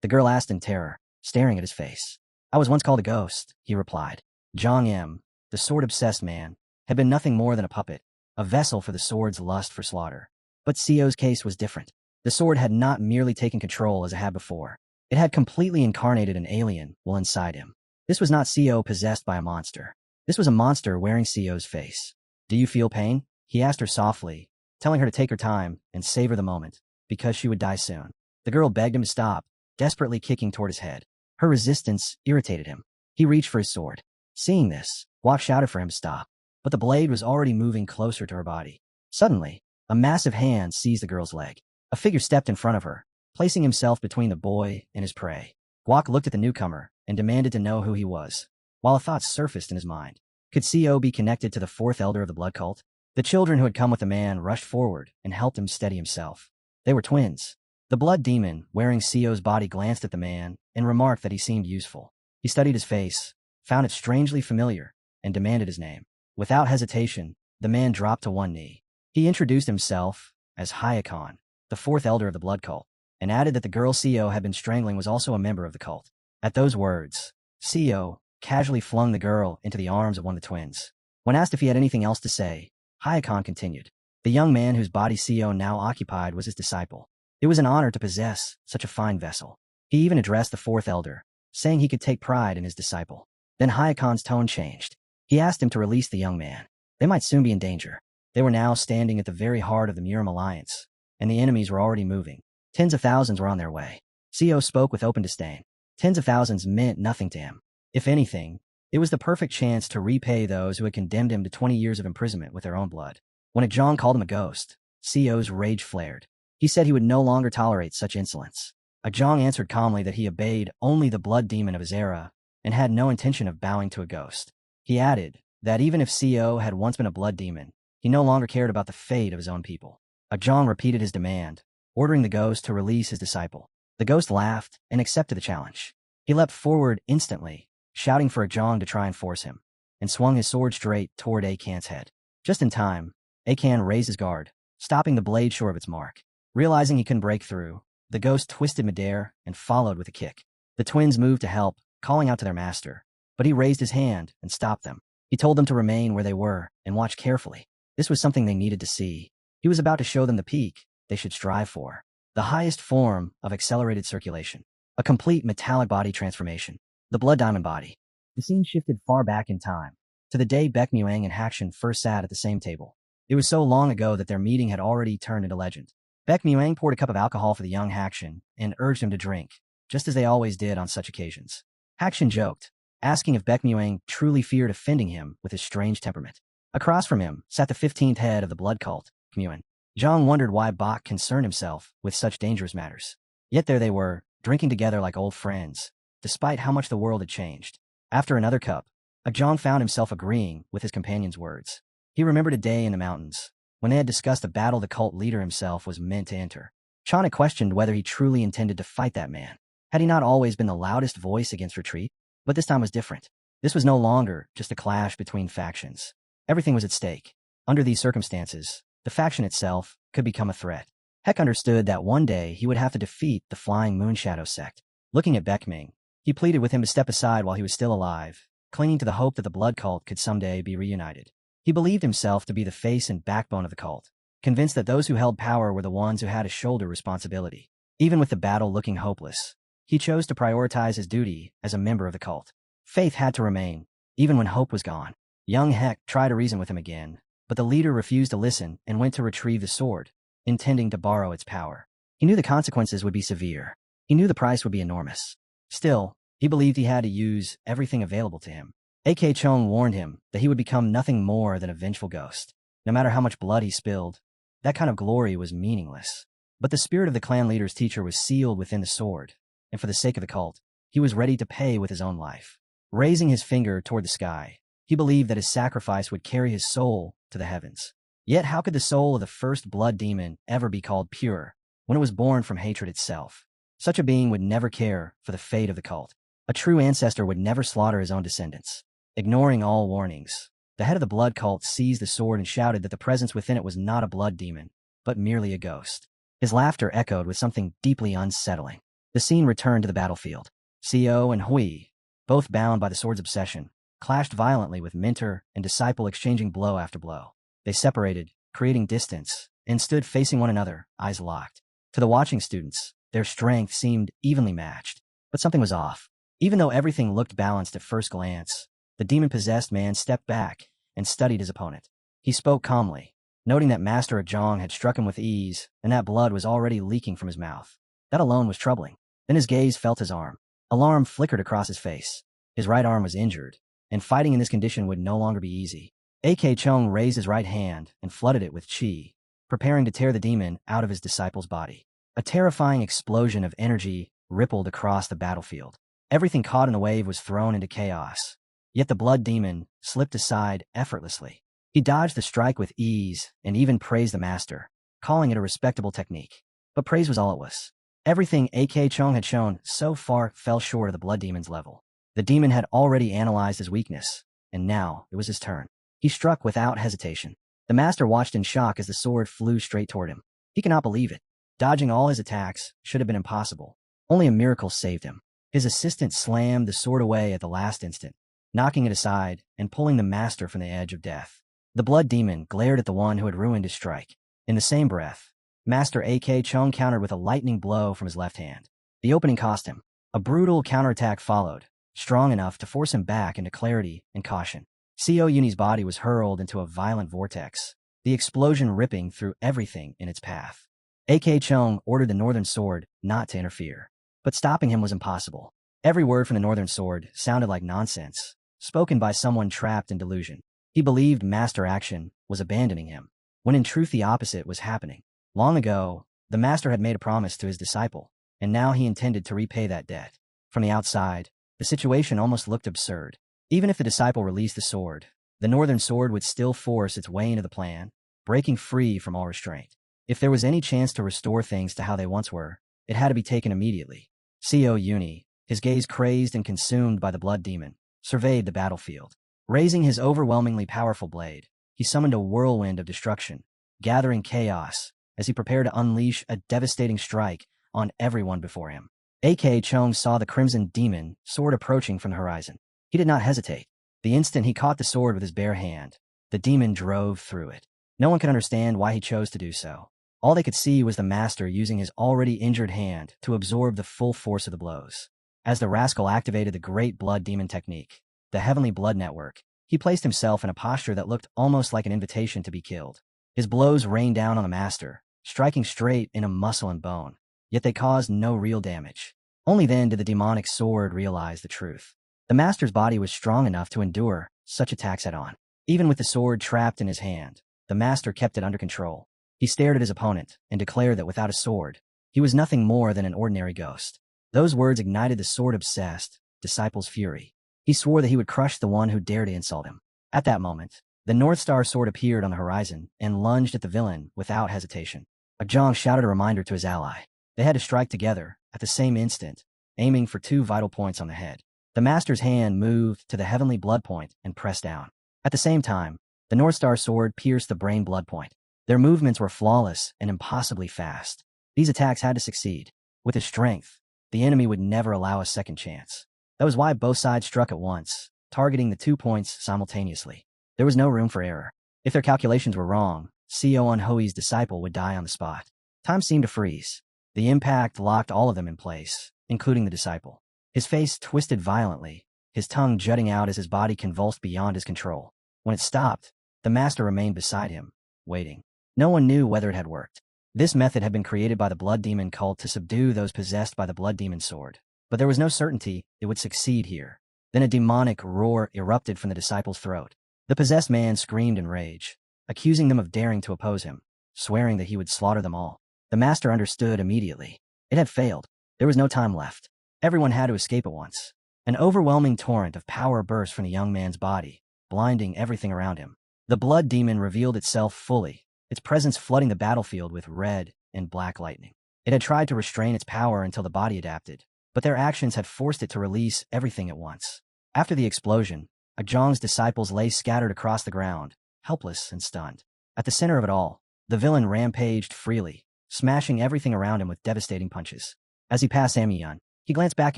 Speaker 1: The girl asked in terror, staring at his face. I was once called a ghost, he replied. Zhang M, the sword-obsessed man, had been nothing more than a puppet, a vessel for the sword's lust for slaughter. But Co's case was different. The sword had not merely taken control as it had before. It had completely incarnated an alien while inside him. This was not Co possessed by a monster. This was a monster wearing Co's face. Do you feel pain? He asked her softly, telling her to take her time and savor the moment, because she would die soon. The girl begged him to stop, desperately kicking toward his head. Her resistance irritated him. He reached for his sword. Seeing this, Guak shouted for him to stop, but the blade was already moving closer to her body. Suddenly, a massive hand seized the girl's leg. A figure stepped in front of her, placing himself between the boy and his prey. Guak looked at the newcomer and demanded to know who he was, while a thought surfaced in his mind. Could Co be connected to the fourth elder of the blood cult? The children who had come with the man rushed forward and helped him steady himself. They were twins. The blood demon, wearing Co's body, glanced at the man and remarked that he seemed useful. He studied his face, found it strangely familiar, and demanded his name. Without hesitation, the man dropped to one knee. He introduced himself as Hayakon, the fourth elder of the blood cult. and added that the girl Co had been strangling was also a member of the cult. At those words, Co casually flung the girl into the arms of one of the twins. When asked if he had anything else to say, Hyakon continued. The young man whose body Co now occupied was his disciple. It was an honor to possess such a fine vessel. He even addressed the fourth elder, saying he could take pride in his disciple. Then Hyakon's tone changed. He asked him to release the young man. They might soon be in danger. They were now standing at the very heart of the Murim alliance, and the enemies were already moving. Tens of thousands were on their way. Co spoke with open disdain. Tens of thousands meant nothing to him. If anything, it was the perfect chance to repay those who had condemned him to 20 years of imprisonment with their own blood. When Ajong called him a ghost, Co's rage flared. He said he would no longer tolerate such insolence. Ajong answered calmly that he obeyed only the blood demon of his era and had no intention of bowing to a ghost. He added that even if Co had once been a blood demon, he no longer cared about the fate of his own people. Ajong repeated his demand, ordering the ghost to release his disciple. The ghost laughed and accepted the challenge. He leapt forward instantly, shouting for Ajong to try and force him, and swung his sword straight toward Akan's head. Just in time, Akan raised his guard, stopping the blade short of its mark. Realizing he couldn't break through, the ghost twisted midair and followed with a kick. The twins moved to help, calling out to their master, but he raised his hand and stopped them. He told them to remain where they were and watch carefully. This was something they needed to see. He was about to show them the peak they should strive for, the highest form of accelerated circulation, a complete metallic body transformation, the blood diamond body. The scene shifted far back in time, to the day Baek Muang and Hakshin first sat at the same table. It was so long ago that their meeting had already turned into legend. Baek Muang poured a cup of alcohol for the young Hakshin and urged him to drink, just as they always did on such occasions. Hakshin joked, asking if Baek Muang truly feared offending him with his strange temperament. Across from him sat the 15th head of the blood cult, Muan. Zhang wondered why Bach concerned himself with such dangerous matters. Yet there they were, drinking together like old friends, despite how much the world had changed. After another cup, Zhang found himself agreeing with his companion's words. He remembered a day in the mountains, when they had discussed a battle the cult leader himself was meant to enter. Chan had questioned whether he truly intended to fight that man. Had he not always been the loudest voice against retreat? But this time was different. This was no longer just a clash between factions. Everything was at stake. Under these circumstances, the faction itself could become a threat. Heck understood that one day he would have to defeat the Flying Moonshadow sect. Looking at Baekming, he pleaded with him to step aside while he was still alive, clinging to the hope that the blood cult could someday be reunited. He believed himself to be the face and backbone of the cult, convinced that those who held power were the ones who had to shoulder responsibility. Even with the battle looking hopeless, he chose to prioritize his duty as a member of the cult. Faith had to remain, even when hope was gone. Young Heck tried to reason with him again, but the leader refused to listen and went to retrieve the sword, intending to borrow its power. He knew the consequences would be severe. He knew the price would be enormous. Still, he believed he had to use everything available to him. A.K. Chung warned him that he would become nothing more than a vengeful ghost. No matter how much blood he spilled, that kind of glory was meaningless. But the spirit of the clan leader's teacher was sealed within the sword, and for the sake of the cult, he was ready to pay with his own life. Raising his finger toward the sky, he believed that his sacrifice would carry his soul to the heavens. Yet how could the soul of the first blood demon ever be called pure when it was born from hatred itself? Such a being would never care for the fate of the cult. A true ancestor would never slaughter his own descendants. Ignoring all warnings, the head of the blood cult seized the sword and shouted that the presence within it was not a blood demon, but merely a ghost. His laughter echoed with something deeply unsettling. The scene returned to the battlefield. Co and Hui, both bound by the sword's obsession, clashed violently with mentor and disciple exchanging blow after blow. They separated, creating distance, and stood facing one another, eyes locked. To the watching students, their strength seemed evenly matched, but something was off. Even though everything looked balanced at first glance, the demon-possessed man stepped back and studied his opponent. He spoke calmly, noting that Master Ajong had struck him with ease and that blood was already leaking from his mouth. That alone was troubling. Then his gaze felt his arm. Alarm flickered across his face. His right arm was injured, and fighting in this condition would no longer be easy. A.K. Chung raised his right hand and flooded it with chi, preparing to tear the demon out of his disciple's body. A terrifying explosion of energy rippled across the battlefield. Everything caught in the wave was thrown into chaos. Yet the blood demon slipped aside effortlessly. He dodged the strike with ease and even praised the master, calling it a respectable technique. But praise was all it was. Everything A.K. Chung had shown so far fell short of the blood demon's level. The demon had already analyzed his weakness, and now it was his turn. He struck without hesitation. The master watched in shock as the sword flew straight toward him. He could not believe it. Dodging all his attacks should have been impossible. Only a miracle saved him. His assistant slammed the sword away at the last instant, knocking it aside and pulling the master from the edge of death. The blood demon glared at the one who had ruined his strike. In the same breath, Master A.K. Chung countered with a lightning blow from his left hand. The opening cost him. A brutal counterattack followed, strong enough to force him back into clarity and caution. Co Uni's body was hurled into a violent vortex, the explosion ripping through everything in its path. A.K. Chung ordered the Northern Sword not to interfere, but stopping him was impossible. Every word from the Northern Sword sounded like nonsense, spoken by someone trapped in delusion. He believed Master Action was abandoning him, when in truth the opposite was happening. Long ago, the Master had made a promise to his disciple, and now he intended to repay that debt. From the outside, the situation almost looked absurd. Even if the disciple released the sword, the Northern Sword would still force its way into the plan, breaking free from all restraint. If there was any chance to restore things to how they once were, it had to be taken immediately. Co Uni, his gaze crazed and consumed by the blood demon, surveyed the battlefield. Raising his overwhelmingly powerful blade, he summoned a whirlwind of destruction, gathering chaos as he prepared to unleash a devastating strike on everyone before him. A.K. Chung saw the crimson demon sword approaching from the horizon. He did not hesitate. The instant he caught the sword with his bare hand, the demon drove through it. No one could understand why he chose to do so. All they could see was the master using his already injured hand to absorb the full force of the blows. As the rascal activated the great blood demon technique, the heavenly blood network, he placed himself in a posture that looked almost like an invitation to be killed. His blows rained down on the master, striking straight into muscle and bone, yet they caused no real damage. Only then did the demonic sword realize the truth. The master's body was strong enough to endure such attacks head-on. Even with the sword trapped in his hand, the master kept it under control. He stared at his opponent and declared that without a sword, he was nothing more than an ordinary ghost. Those words ignited the sword-obsessed disciple's fury. He swore that he would crush the one who dared to insult him. At that moment, the North Star sword appeared on the horizon and lunged at the villain without hesitation. Ajong shouted a reminder to his ally. They had to strike together at the same instant, aiming for 2 vital points on the head. The master's hand moved to the heavenly blood point and pressed down. At the same time, the North Star sword pierced the brain blood point. Their movements were flawless and impossibly fast. These attacks had to succeed. With his strength, the enemy would never allow a second chance. That was why both sides struck at once, targeting the 2 points simultaneously. There was no room for error. If their calculations were wrong, Co Unhoi's disciple would die on the spot. Time seemed to freeze. The impact locked all of them in place, including the disciple. His face twisted violently, his tongue jutting out as his body convulsed beyond his control. When it stopped, the master remained beside him, waiting. No one knew whether it had worked. This method had been created by the blood demon cult to subdue those possessed by the blood demon sword, but there was no certainty it would succeed here. Then a demonic roar erupted from the disciple's throat. The possessed man screamed in rage, accusing them of daring to oppose him, swearing that he would slaughter them all. The master understood immediately. It had failed. There was no time left. Everyone had to escape at once. An overwhelming torrent of power burst from the young man's body, blinding everything around him. The blood demon revealed itself fully, its presence flooding the battlefield with red and black lightning. It had tried to restrain its power until the body adapted, but their actions had forced it to release everything at once. After the explosion, Ajong's disciples lay scattered across the ground, helpless and stunned. At the center of it all, the villain rampaged freely, smashing everything around him with devastating punches. As he passed Amiyun, he glanced back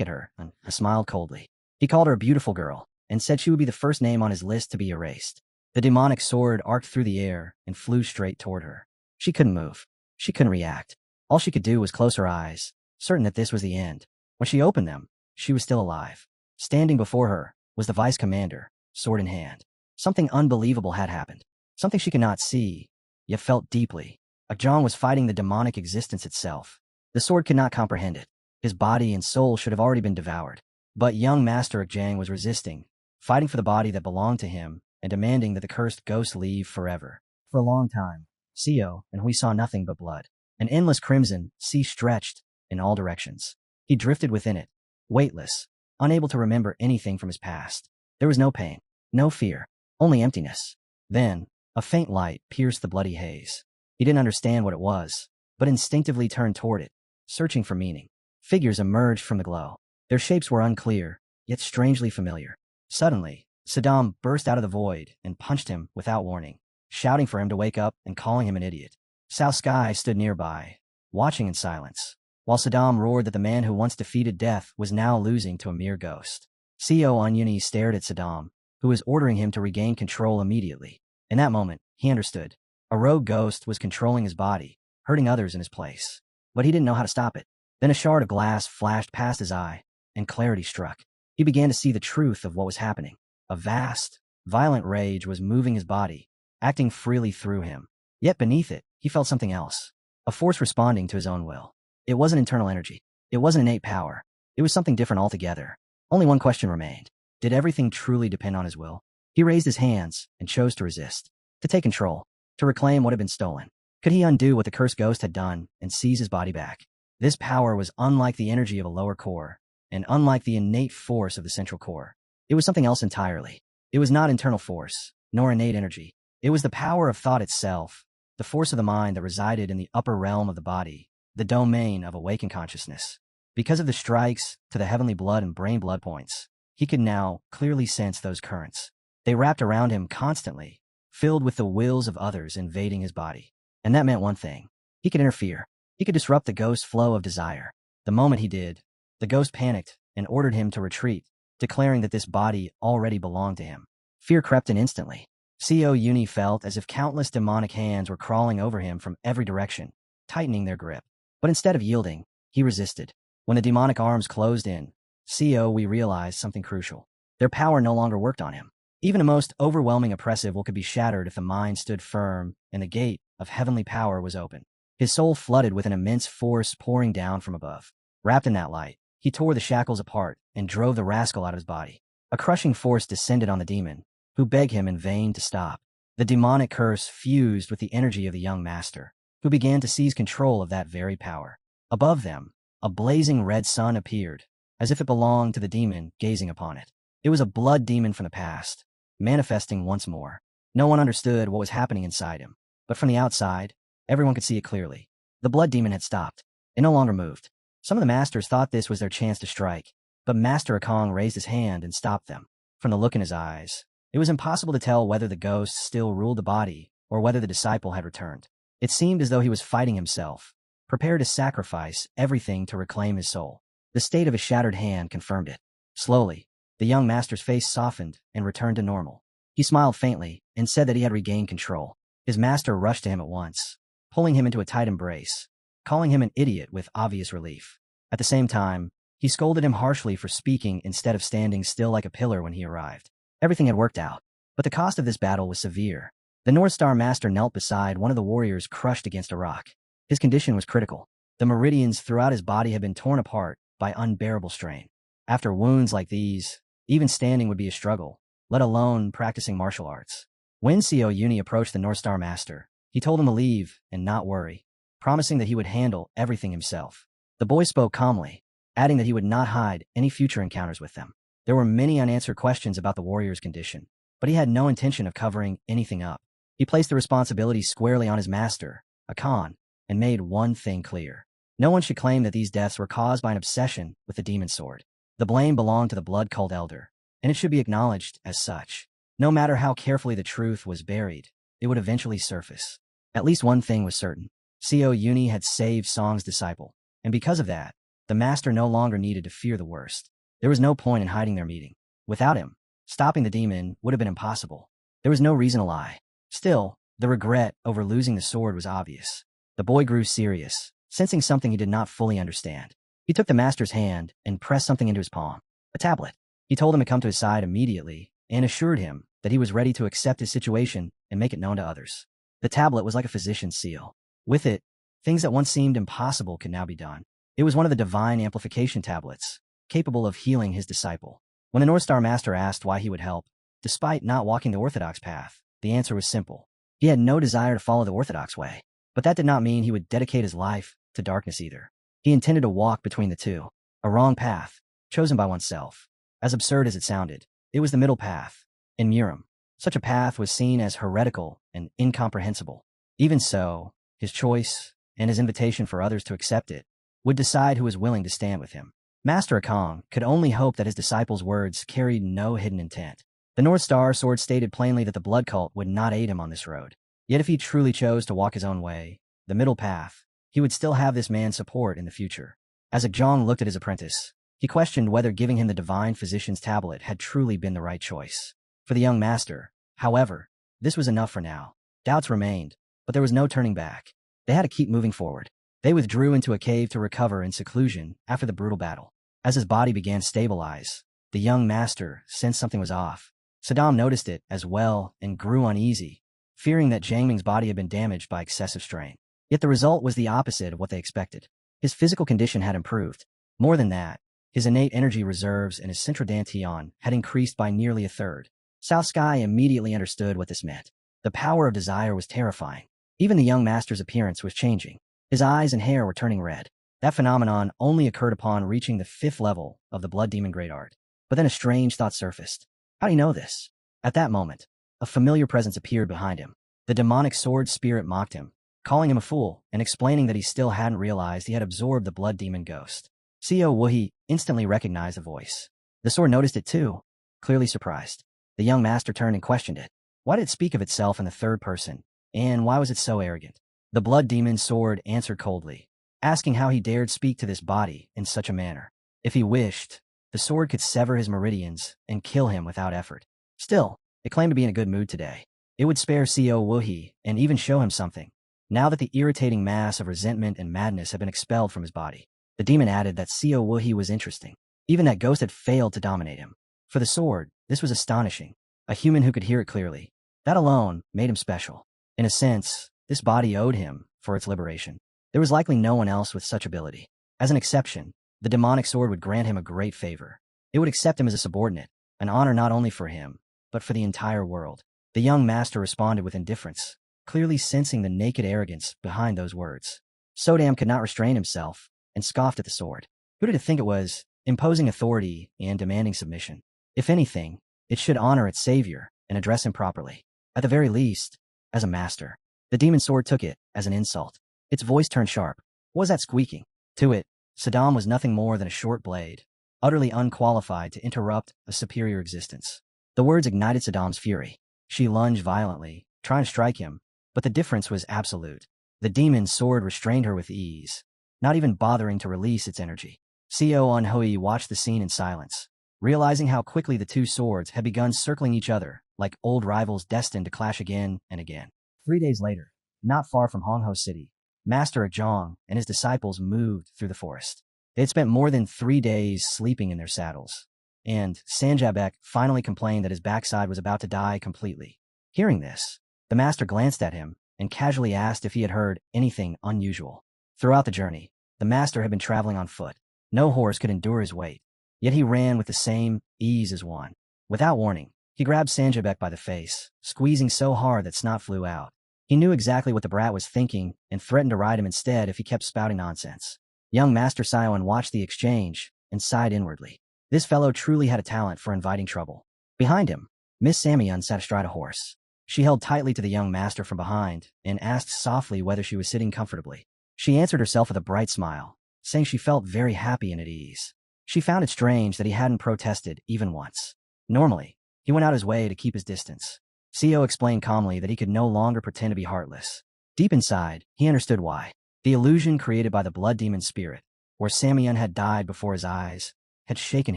Speaker 1: at her and smiled coldly. He called her a beautiful girl and said she would be the first name on his list to be erased. The demonic sword arced through the air and flew straight toward her. She couldn't move. She couldn't react. All she could do was close her eyes, certain that this was the end. When she opened them, she was still alive. Standing before her was the vice commander, sword in hand. Something unbelievable had happened. Something she could not see, yet felt deeply. Ajong was fighting the demonic existence itself. The sword could not comprehend it. His body and soul should have already been devoured. But young Master Ajang was resisting, fighting for the body that belonged to him and demanding that the cursed ghost leave forever. For a long time, Co and Hui saw nothing but blood. An endless crimson sea stretched in all directions. He drifted within it, weightless, unable to remember anything from his past. There was no pain, no fear, only emptiness. Then, a faint light pierced the bloody haze. He didn't understand what it was, but instinctively turned toward it, searching for meaning. Figures emerged from the glow. Their shapes were unclear, yet strangely familiar. Suddenly, Saddam burst out of the void and punched him without warning, shouting for him to wake up and calling him an idiot. Cao Sky stood nearby, watching in silence, while Saddam roared that the man who once defeated death was now losing to a mere ghost. CEO Onyuni stared at Saddam, who was ordering him to regain control immediately. In that moment, he understood. A rogue ghost was controlling his body, hurting others in his place. But he didn't know how to stop it. Then a shard of glass flashed past his eye, and clarity struck. He began to see the truth of what was happening. A vast, violent rage was moving his body, acting freely through him. Yet beneath it, he felt something else. A force responding to his own will. It wasn't internal energy. It wasn't innate power. It was something different altogether. Only one question remained. Did everything truly depend on his will? He raised his hands and chose to resist. To take control. To reclaim what had been stolen. Could he undo what the cursed ghost had done and seize his body back? This power was unlike the energy of a lower core, and unlike the innate force of the central core. It was something else entirely. It was not internal force, nor innate energy. It was the power of thought itself, the force of the mind that resided in the upper realm of the body, the domain of awakened consciousness. Because of the strikes to the heavenly blood and brain blood points, he could now clearly sense those currents. They wrapped around him constantly, filled with the wills of others invading his body. And that meant one thing. He could interfere. He could disrupt the ghost's flow of desire. The moment he did, the ghost panicked and ordered him to retreat, declaring that this body already belonged to him. Fear crept in instantly. CO Uni felt as if countless demonic hands were crawling over him from every direction, tightening their grip. But instead of yielding, he resisted. When the demonic arms closed in, we realized something crucial. Their power no longer worked on him. Even a most overwhelming oppressive will could be shattered if the mind stood firm and the gate of heavenly power was open. His soul flooded with an immense force pouring down from above. Wrapped in that light, he tore the shackles apart and drove the rascal out of his body. A crushing force descended on the demon, who begged him in vain to stop. The demonic curse fused with the energy of the young master, who began to seize control of that very power. Above them, a blazing red sun appeared, as if it belonged to the demon gazing upon it. It was a blood demon from the past, manifesting once more. No one understood what was happening inside him, but from the outside, everyone could see it clearly. The blood demon had stopped. It no longer moved. Some of the masters thought this was their chance to strike, but Master Akong raised his hand and stopped them. From the look in his eyes, it was impossible to tell whether the ghost still ruled the body or whether the disciple had returned. It seemed as though he was fighting himself, prepared to sacrifice everything to reclaim his soul. The state of his shattered hand confirmed it. Slowly, the young master's face softened and returned to normal. He smiled faintly and said that he had regained control. His master rushed to him at once, pulling him into a tight embrace, calling him an idiot with obvious relief. At the same time, he scolded him harshly for speaking instead of standing still like a pillar when he arrived. Everything had worked out, but the cost of this battle was severe. The North Star Master knelt beside one of the warriors crushed against a rock. His condition was critical. The meridians throughout his body had been torn apart by unbearable strain. After wounds like these, even standing would be a struggle, let alone practicing martial arts. When CO Uni approached the North Star Master, he told him to leave and not worry, promising that he would handle everything himself. The boy spoke calmly, adding that he would not hide any future encounters with them. There were many unanswered questions about the warrior's condition, but he had no intention of covering anything up. He placed the responsibility squarely on his master, Akon, and made one thing clear. No one should claim that these deaths were caused by an obsession with the demon sword. The blame belonged to the blood cult elder, and it should be acknowledged as such. No matter how carefully the truth was buried, it would eventually surface. At least one thing was certain. CO Uni had saved Song's disciple, and because of that, the master no longer needed to fear the worst. There was no point in hiding their meeting. Without him, stopping the demon would have been impossible. There was no reason to lie. Still, the regret over losing the sword was obvious. The boy grew serious, sensing something he did not fully understand. He took the master's hand and pressed something into his palm. A tablet. He told him to come to his side immediately and assured him that he was ready to accept his situation and make it known to others. The tablet was like a physician's seal. With it, things that once seemed impossible could now be done. It was one of the divine amplification tablets, capable of healing his disciple. When the North Star Master asked why he would help, despite not walking the orthodox path, the answer was simple. He had no desire to follow the orthodox way, but that did not mean he would dedicate his life to darkness either. He intended to walk between the two, a wrong path, chosen by oneself. As absurd as it sounded, it was the middle path. In Murim, such a path was seen as heretical and incomprehensible. Even so, his choice, and his invitation for others to accept it, would decide who was willing to stand with him. Master Akong could only hope that his disciples' words carried no hidden intent. The North Star sword stated plainly that the blood cult would not aid him on this road. Yet if he truly chose to walk his own way, the middle path, he would still have this man's support in the future. As Zhang looked at his apprentice, he questioned whether giving him the divine physician's tablet had truly been the right choice. For the young master, however, this was enough for now. Doubts remained, but there was no turning back. They had to keep moving forward. They withdrew into a cave to recover in seclusion after the brutal battle. As his body began to stabilize, the young master sensed something was off. Saddam noticed it as well and grew uneasy, fearing that Jiang Ming's body had been damaged by excessive strain. Yet the result was the opposite of what they expected. His physical condition had improved. More than that, his innate energy reserves and his central dantian had increased by nearly a third. South Sky immediately understood what this meant. The power of desire was terrifying. Even the young master's appearance was changing. His eyes and hair were turning red. That phenomenon only occurred upon reaching the 5th level of the Blood Demon Great Art. But then a strange thought surfaced. How do you know this? At that moment, a familiar presence appeared behind him. The demonic sword spirit mocked him, calling him a fool and explaining that he still hadn't realized he had absorbed the blood demon ghost. Seo Wuhi instantly recognized the voice. The sword noticed it too, clearly surprised. The young master turned and questioned it. Why did it speak of itself in the third person, and why was it so arrogant? The blood demon's sword answered coldly, asking how he dared speak to this body in such a manner. If he wished, the sword could sever his meridians and kill him without effort. Still, it claimed to be in a good mood today. It would spare Seo Wuhi and even show him something, now that the irritating mass of resentment and madness had been expelled from his body. The demon added that Seo Wuhi was interesting. Even that ghost had failed to dominate him. For the sword, this was astonishing. A human who could hear it clearly. That alone made him special. In a sense, this body owed him for its liberation. There was likely no one else with such ability. As an exception, the demonic sword would grant him a great favor. It would accept him as a subordinate, an honor not only for him, but for the entire world. The young master responded with indifference, clearly sensing the naked arrogance behind those words. Sodam could not restrain himself and scoffed at the sword. Who did it think it was, imposing authority and demanding submission? If anything, it should honor its savior and address him properly. At the very least, as a master. The demon sword took it as an insult. Its voice turned sharp. What was that squeaking? To it, Saddam was nothing more than a short blade, utterly unqualified to interrupt a superior existence. The words ignited Saddam's fury. She lunged violently, trying to strike him, but the difference was absolute. The demon's sword restrained her with ease, not even bothering to release its energy. Seo Unhui watched the scene in silence, realizing how quickly the two swords had begun circling each other, like old rivals destined to clash again and again. 3 days later, not far from Hongho City, Master Zhang and his disciples moved through the forest. They had spent more than 3 days sleeping in their saddles, and Sanjabek finally complained that his backside was about to die completely. Hearing this, the master glanced at him and casually asked if he had heard anything unusual. Throughout the journey, the master had been traveling on foot. No horse could endure his weight, yet he ran with the same ease as one. Without warning, he grabbed Sanjabek by the face, squeezing so hard that snot flew out. He knew exactly what the brat was thinking and threatened to ride him instead if he kept spouting nonsense. Young Master Sion watched the exchange and sighed inwardly. This fellow truly had a talent for inviting trouble. Behind him, Miss Samyun sat astride a horse. She held tightly to the young master from behind and asked softly whether she was sitting comfortably. She answered herself with a bright smile, saying she felt very happy and at ease. She found it strange that he hadn't protested even once. Normally, he went out his way to keep his distance. Seo explained calmly that he could no longer pretend to be heartless. Deep inside, he understood why. The illusion created by the blood demon spirit, where Samyun had died before his eyes, had shaken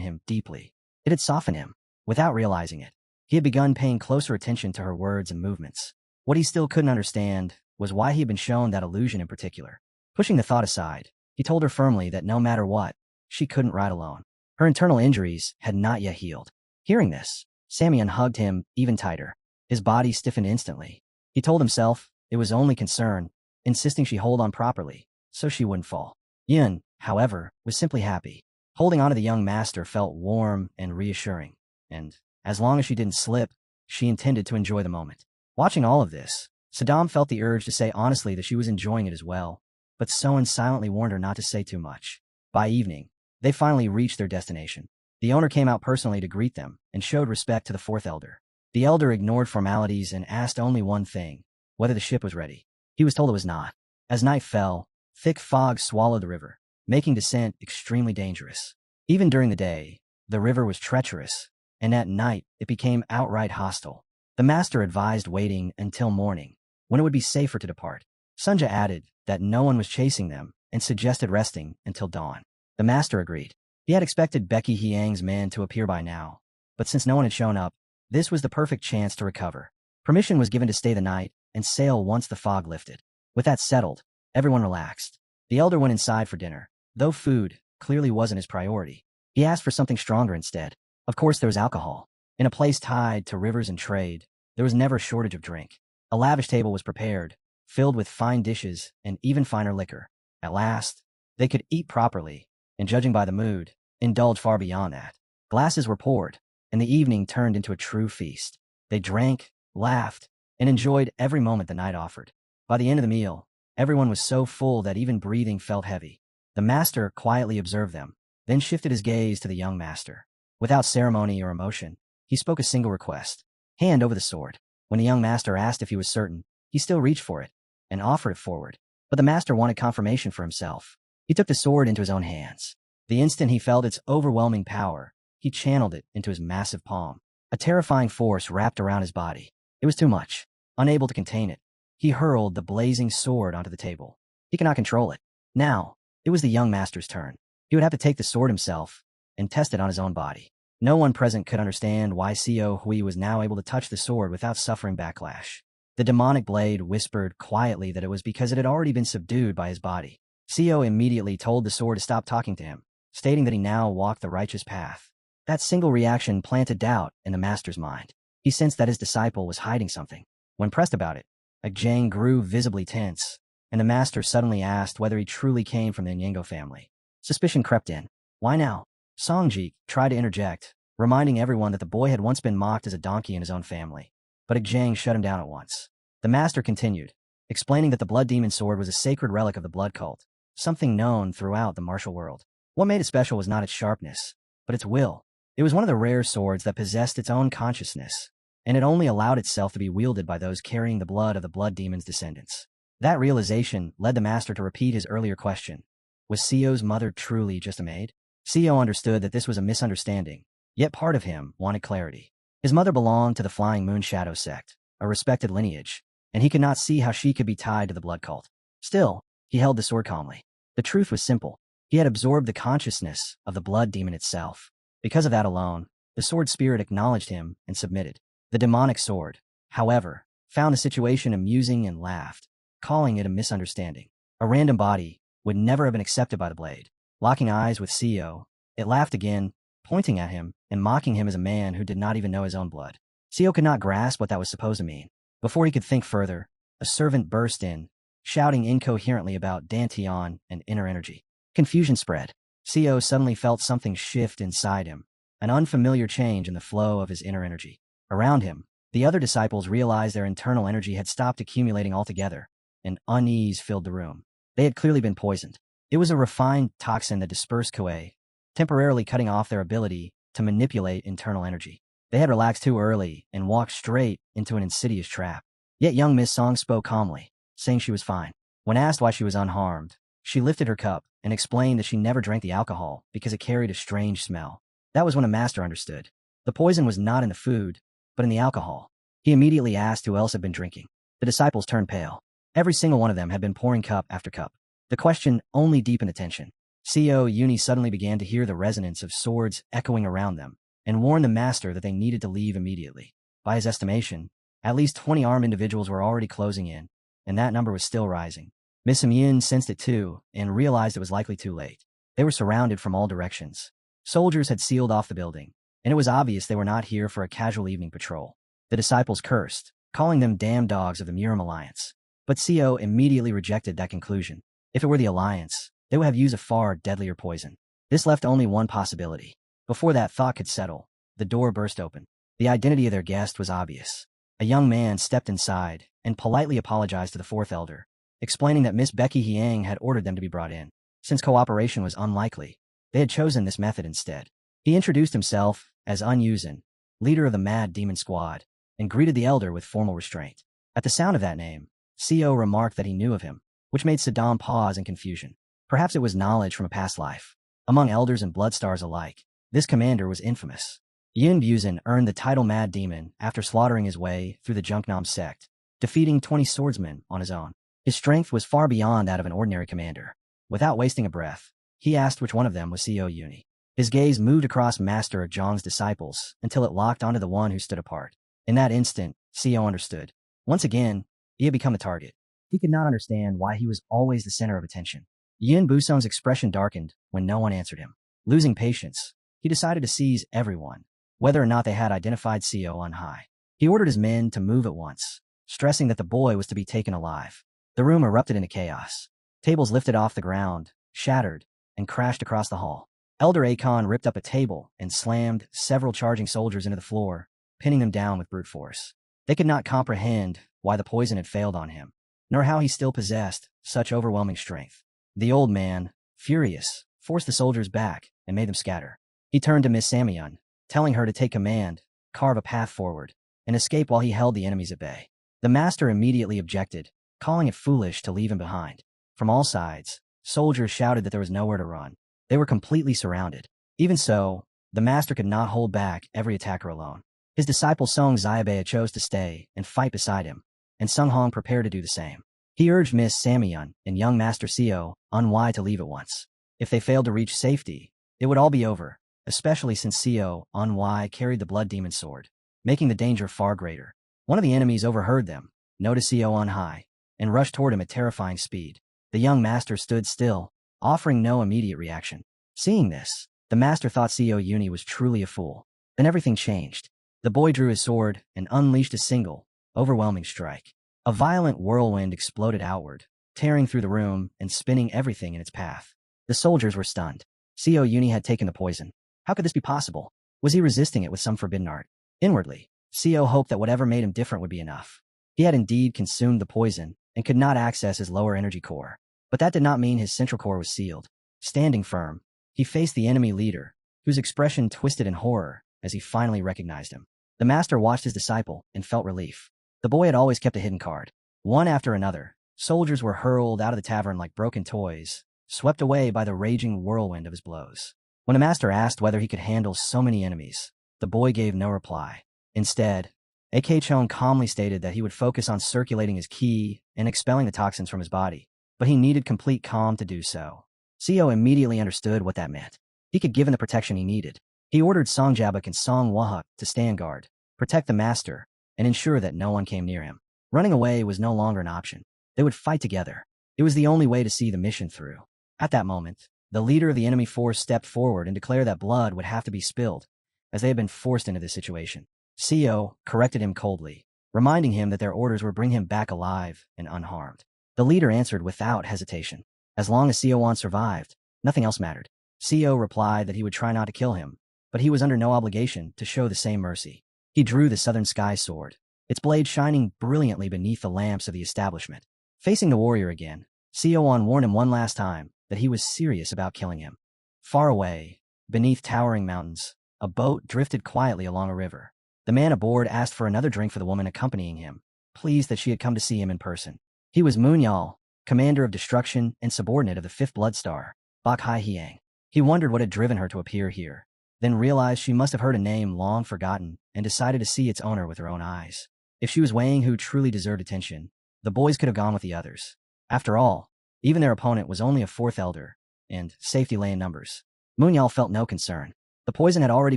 Speaker 1: him deeply. It had softened him. Without realizing it, he had begun paying closer attention to her words and movements. What he still couldn't understand was why he had been shown that illusion in particular. Pushing the thought aside, he told her firmly that no matter what, she couldn't ride alone. Her internal injuries had not yet healed. Hearing this, Samyun hugged him even tighter. His body stiffened instantly. He told himself it was only concern, insisting she hold on properly, so she wouldn't fall. Yun, however, was simply happy. Holding onto the young master felt warm and reassuring, and, as long as she didn't slip, she intended to enjoy the moment. Watching all of this, Saddam felt the urge to say honestly that she was enjoying it as well, but Soen silently warned her not to say too much. By evening, they finally reached their destination. The owner came out personally to greet them and showed respect to the fourth elder. The elder ignored formalities and asked only one thing, whether the ship was ready. He was told it was not. As night fell, thick fog swallowed the river, making descent extremely dangerous. Even during the day, the river was treacherous, and at night it became outright hostile. The master advised waiting until morning, when it would be safer to depart. Sunja added that no one was chasing them and suggested resting until dawn. The master agreed. He had expected Becky Hiang's men to appear by now, but since no one had shown up, this was the perfect chance to recover. Permission was given to stay the night and sail once the fog lifted. With that settled, everyone relaxed. The elder went inside for dinner, though food clearly wasn't his priority. He asked for something stronger instead. Of course, there was alcohol. In a place tied to rivers and trade, there was never a shortage of drink. A lavish table was prepared, filled with fine dishes and even finer liquor. At last, they could eat properly, and judging by the mood, indulge far beyond that. Glasses were poured, and the evening turned into a true feast. They drank, laughed, and enjoyed every moment the night offered. By the end of the meal, everyone was so full that even breathing felt heavy. The master quietly observed them, then shifted his gaze to the young master. Without ceremony or emotion, he spoke a single request. Hand over the sword. When the young master asked if he was certain, he still reached for it and offered it forward. But the master wanted confirmation for himself. He took the sword into his own hands. The instant he felt its overwhelming power, he channeled it into his massive palm. A terrifying force wrapped around his body. It was too much. Unable to contain it, he hurled the blazing sword onto the table. He could not control it. Now, it was the young master's turn. He would have to take the sword himself and test it on his own body. No one present could understand why Seo Hui was now able to touch the sword without suffering backlash. The demonic blade whispered quietly that it was because it had already been subdued by his body. Seo immediately told the sword to stop talking to him, stating that he now walked the righteous path. That single reaction planted doubt in the master's mind. He sensed that his disciple was hiding something. When pressed about it, Jiang grew visibly tense, and the master suddenly asked whether he truly came from the Nyango family. Suspicion crept in. Why now? Songji tried to interject, reminding everyone that the boy had once been mocked as a donkey in his own family. But Jiang shut him down at once. The master continued, explaining that the blood demon sword was a sacred relic of the blood cult, something known throughout the martial world. What made it special was not its sharpness, but its will. It was one of the rare swords that possessed its own consciousness, and it only allowed itself to be wielded by those carrying the blood of the blood demon's descendants. That realization led the master to repeat his earlier question. Was Seo's mother truly just a maid? Seo understood that this was a misunderstanding, yet part of him wanted clarity. His mother belonged to the Flying Moon Shadow sect, a respected lineage, and he could not see how she could be tied to the blood cult. Still, he held the sword calmly. The truth was simple. He had absorbed the consciousness of the blood demon itself. Because of that alone, the sword spirit acknowledged him and submitted. The demonic sword, however, found the situation amusing and laughed, calling it a misunderstanding. A random body would never have been accepted by the blade. Locking eyes with Seo, it laughed again, pointing at him and mocking him as a man who did not even know his own blood. Seo could not grasp what that was supposed to mean. Before he could think further, a servant burst in, shouting incoherently about Dantian and inner energy. Confusion spread. Seo suddenly felt something shift inside him, an unfamiliar change in the flow of his inner energy. Around him, the other disciples realized their internal energy had stopped accumulating altogether, and unease filled the room. They had clearly been poisoned. It was a refined toxin that dispersed Kuei, temporarily cutting off their ability to manipulate internal energy. They had relaxed too early and walked straight into an insidious trap. Yet young Miss Song spoke calmly, saying she was fine. When asked why she was unharmed, she lifted her cup and explained that she never drank the alcohol because it carried a strange smell. That was when a master understood. The poison was not in the food, but in the alcohol. He immediately asked who else had been drinking. The disciples turned pale. Every single one of them had been pouring cup after cup. The question only deepened the tension. Seo Uni suddenly began to hear the resonance of swords echoing around them, and warned the master that they needed to leave immediately. By his estimation, at least 20 armed individuals were already closing in, and that number was still rising. Miss Yin sensed it too, and realized it was likely too late. They were surrounded from all directions. Soldiers had sealed off the building, and it was obvious they were not here for a casual evening patrol. The disciples cursed, calling them damned dogs of the Murim Alliance. But Seo immediately rejected that conclusion. If it were the Alliance, they would have used a far deadlier poison. This left only one possibility. Before that thought could settle, the door burst open. The identity of their guest was obvious. A young man stepped inside and politely apologized to the fourth elder, explaining that Miss Becky Hiang had ordered them to be brought in. Since cooperation was unlikely, they had chosen this method instead. He introduced himself as Unyuzin, leader of the Mad Demon Squad, and greeted the elder with formal restraint. At the sound of that name, Seo remarked that he knew of him, which made Saddam pause in confusion. Perhaps it was knowledge from a past life. Among elders and bloodstars alike, this commander was infamous. Yin Buzin earned the title Mad Demon after slaughtering his way through the Junknam sect, defeating 20 swordsmen on his own. His strength was far beyond that of an ordinary commander. Without wasting a breath, he asked which one of them was Co Uni. His gaze moved across Master Zhang's disciples until it locked onto the one who stood apart. In that instant, Co understood. Once again, he had become a target. He could not understand why he was always the center of attention. Yin Busong's expression darkened when no one answered him. Losing patience, he decided to seize everyone, whether or not they had identified Co on high. He ordered his men to move at once, stressing that the boy was to be taken alive. The room erupted into chaos. Tables lifted off the ground, shattered, and crashed across the hall. Elder Akon ripped up a table and slammed several charging soldiers into the floor, pinning them down with brute force. They could not comprehend why the poison had failed on him, nor how he still possessed such overwhelming strength. The old man, furious, forced the soldiers back and made them scatter. He turned to Miss Samyun, telling her to take command, carve a path forward, and escape while he held the enemies at bay. The master immediately objected, calling it foolish to leave him behind. From all sides, soldiers shouted that there was nowhere to run. They were completely surrounded. Even so, the master could not hold back every attacker alone. His disciple Song Xiaobei chose to stay and fight beside him, and Sung Hong prepared to do the same. He urged Miss Samyun and young Master Co Unwai to leave at once. If they failed to reach safety, it would all be over, especially since Co Unwai carried the blood demon sword, making the danger far greater. One of the enemies overheard them, noticed Co on high, and rushed toward him at terrifying speed. The young master stood still, offering no immediate reaction. Seeing this, the master thought Co Uni was truly a fool. Then everything changed. The boy drew his sword and unleashed a single, overwhelming strike. A violent whirlwind exploded outward, tearing through the room and spinning everything in its path. The soldiers were stunned. Co Uni had taken the poison. How could this be possible? Was he resisting it with some forbidden art? Inwardly, Co hoped that whatever made him different would be enough. He had indeed consumed the poison and could not access his lower energy core. But that did not mean his central core was sealed. Standing firm, he faced the enemy leader, whose expression twisted in horror as he finally recognized him. The master watched his disciple and felt relief. The boy had always kept a hidden card. One after another, soldiers were hurled out of the tavern like broken toys, swept away by the raging whirlwind of his blows. When the master asked whether he could handle so many enemies, the boy gave no reply. Instead, A.K. Chong calmly stated that he would focus on circulating his ki and expelling the toxins from his body, but he needed complete calm to do so. Co immediately understood what that meant. He could give him the protection he needed. He ordered Song Jabuk and Song Wahuk to stand guard, protect the master, and ensure that no one came near him. Running away was no longer an option. They would fight together. It was the only way to see the mission through. At that moment, the leader of the enemy force stepped forward and declared that blood would have to be spilled, as they had been forced into this situation. Co corrected him coldly, reminding him that their orders were bring him back alive and unharmed. The leader answered without hesitation. As long as Co survived, nothing else mattered. Co replied that he would try not to kill him, but he was under no obligation to show the same mercy. He drew the Southern Sky Sword, its blade shining brilliantly beneath the lamps of the establishment. Facing the warrior again, Co warned him one last time that he was serious about killing him. Far away, beneath towering mountains, a boat drifted quietly along a river. The man aboard asked for another drink for the woman accompanying him, pleased that she had come to see him in person. He was Munyal, commander of destruction and subordinate of the 5th Blood Star, Bak Hai Hiang. He wondered what had driven her to appear here, then realized she must have heard a name long forgotten and decided to see its owner with her own eyes. If she was weighing who truly deserved attention, the boys could have gone with the others. After all, even their opponent was only a 4th elder, and safety lay in numbers. Munyal felt no concern. The poison had already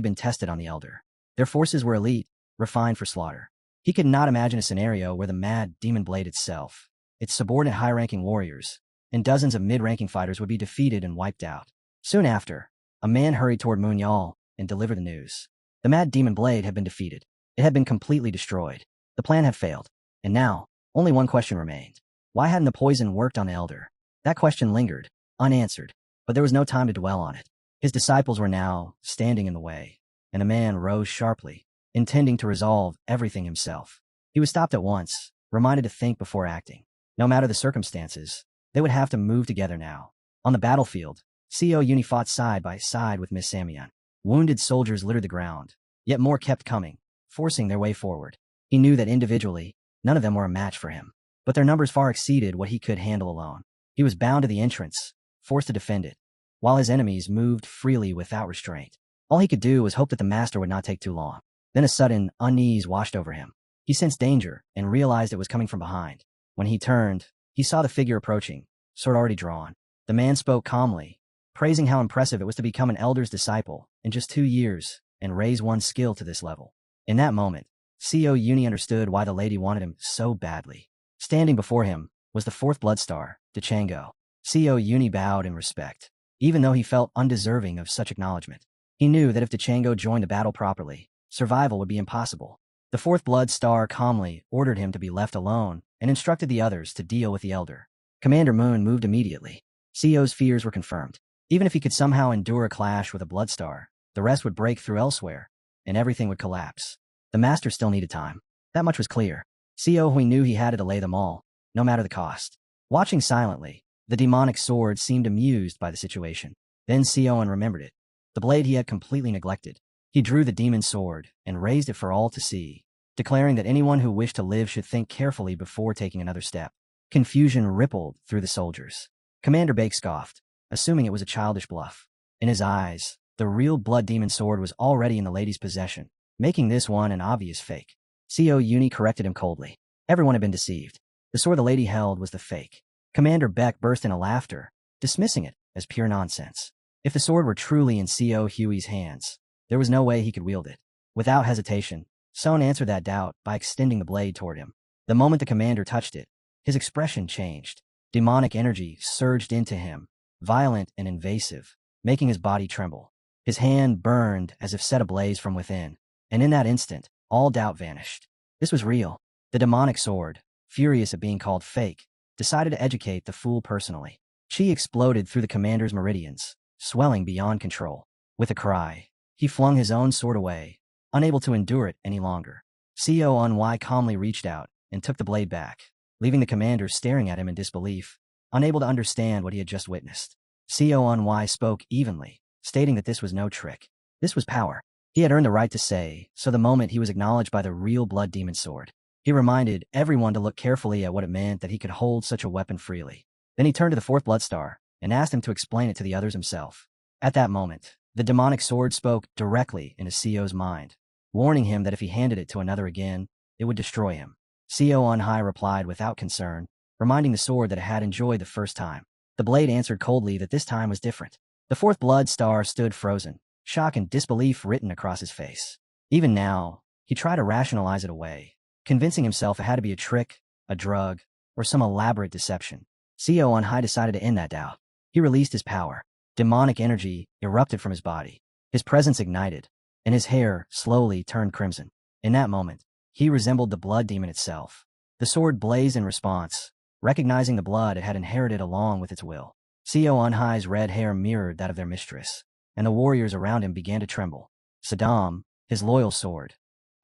Speaker 1: been tested on the elder. Their forces were elite, refined for slaughter. He could not imagine a scenario where the mad demon blade itself, its subordinate high-ranking warriors, and dozens of mid-ranking fighters would be defeated and wiped out. Soon after, a man hurried toward Munyal and delivered the news. The mad demon blade had been defeated. It had been completely destroyed. The plan had failed. And now, only one question remained. Why hadn't the poison worked on the elder? That question lingered, unanswered, but there was no time to dwell on it. His disciples were now standing in the way, and a man rose sharply, intending to resolve everything himself. He was stopped at once, reminded to think before acting. No matter the circumstances, they would have to move together now. On the battlefield, Co Uni fought side by side with Miss Samyun. Wounded soldiers littered the ground, yet more kept coming, forcing their way forward. He knew that individually, none of them were a match for him, but their numbers far exceeded what he could handle alone. He was bound to the entrance, forced to defend it, while his enemies moved freely without restraint. All he could do was hope that the master would not take too long. Then a sudden unease washed over him. He sensed danger and realized it was coming from behind. When he turned, He saw the figure approaching, sword already drawn. The man spoke calmly, praising how impressive it was to become an elder's disciple in just 2 years and raise one's skill to this level. In that moment, Co Uni understood why the lady wanted him so badly. Standing before him was the fourth blood star, Dachango. Co Uni bowed in respect, even though he felt undeserving of such acknowledgement. He knew that if Dachango joined the battle properly, survival would be impossible. The fourth blood star calmly ordered him to be left alone and instructed the others to deal with the elder. Commander Moon moved immediately. Co's fears were confirmed. Even if he could somehow endure a clash with a blood star, the rest would break through elsewhere, and everything would collapse. The master still needed time. That much was clear. Co Hui knew he had to delay them all, no matter the cost. Watching silently, the demonic sword seemed amused by the situation. Then Sion remembered it. The blade he had completely neglected. He drew the demon sword and raised it for all to see, declaring that anyone who wished to live should think carefully before taking another step. Confusion rippled through the soldiers. Commander Bake scoffed, assuming it was a childish bluff. In his eyes, the real blood demon sword was already in the lady's possession, making this one an obvious fake. Co Uni corrected him coldly. Everyone had been deceived. The sword the lady held was the fake. Commander Beck burst into laughter, dismissing it as pure nonsense. If the sword were truly in Co Huey's hands, there was no way he could wield it. Without hesitation, Son answered that doubt by extending the blade toward him. The moment the commander touched it, his expression changed. Demonic energy surged into him, violent and invasive, making his body tremble. His hand burned as if set ablaze from within, and in that instant, all doubt vanished. This was real. The demonic sword, furious at being called fake, decided to educate the fool personally. Chi exploded through the commander's meridians, swelling beyond control. With a cry, he flung his own sword away, unable to endure it any longer. Co Uni calmly reached out and took the blade back, leaving the commander staring at him in disbelief, unable to understand what he had just witnessed. Co Uni spoke evenly, stating that this was no trick. This was power. He had earned the right to say, so the moment he was acknowledged by the real blood demon sword. He reminded everyone to look carefully at what it meant that he could hold such a weapon freely. Then he turned to the fourth blood star and asked him to explain it to the others himself. At that moment, the demonic sword spoke directly into Co's mind, warning him that if he handed it to another again, it would destroy him. Co Uni replied without concern, reminding the sword that it had enjoyed the first time. The blade answered coldly that this time was different. The fourth blood star stood frozen, shock and disbelief written across his face. Even now, he tried to rationalize it away, convincing himself it had to be a trick, a drug, or some elaborate deception. Co Uni decided to end that doubt. He released his power. Demonic energy erupted from his body. His presence ignited, and his hair slowly turned crimson. In that moment, he resembled the blood demon itself. The sword blazed in response, recognizing the blood it had inherited along with its will. Co Uni's red hair mirrored that of their mistress, and the warriors around him began to tremble. Saddam, his loyal sword,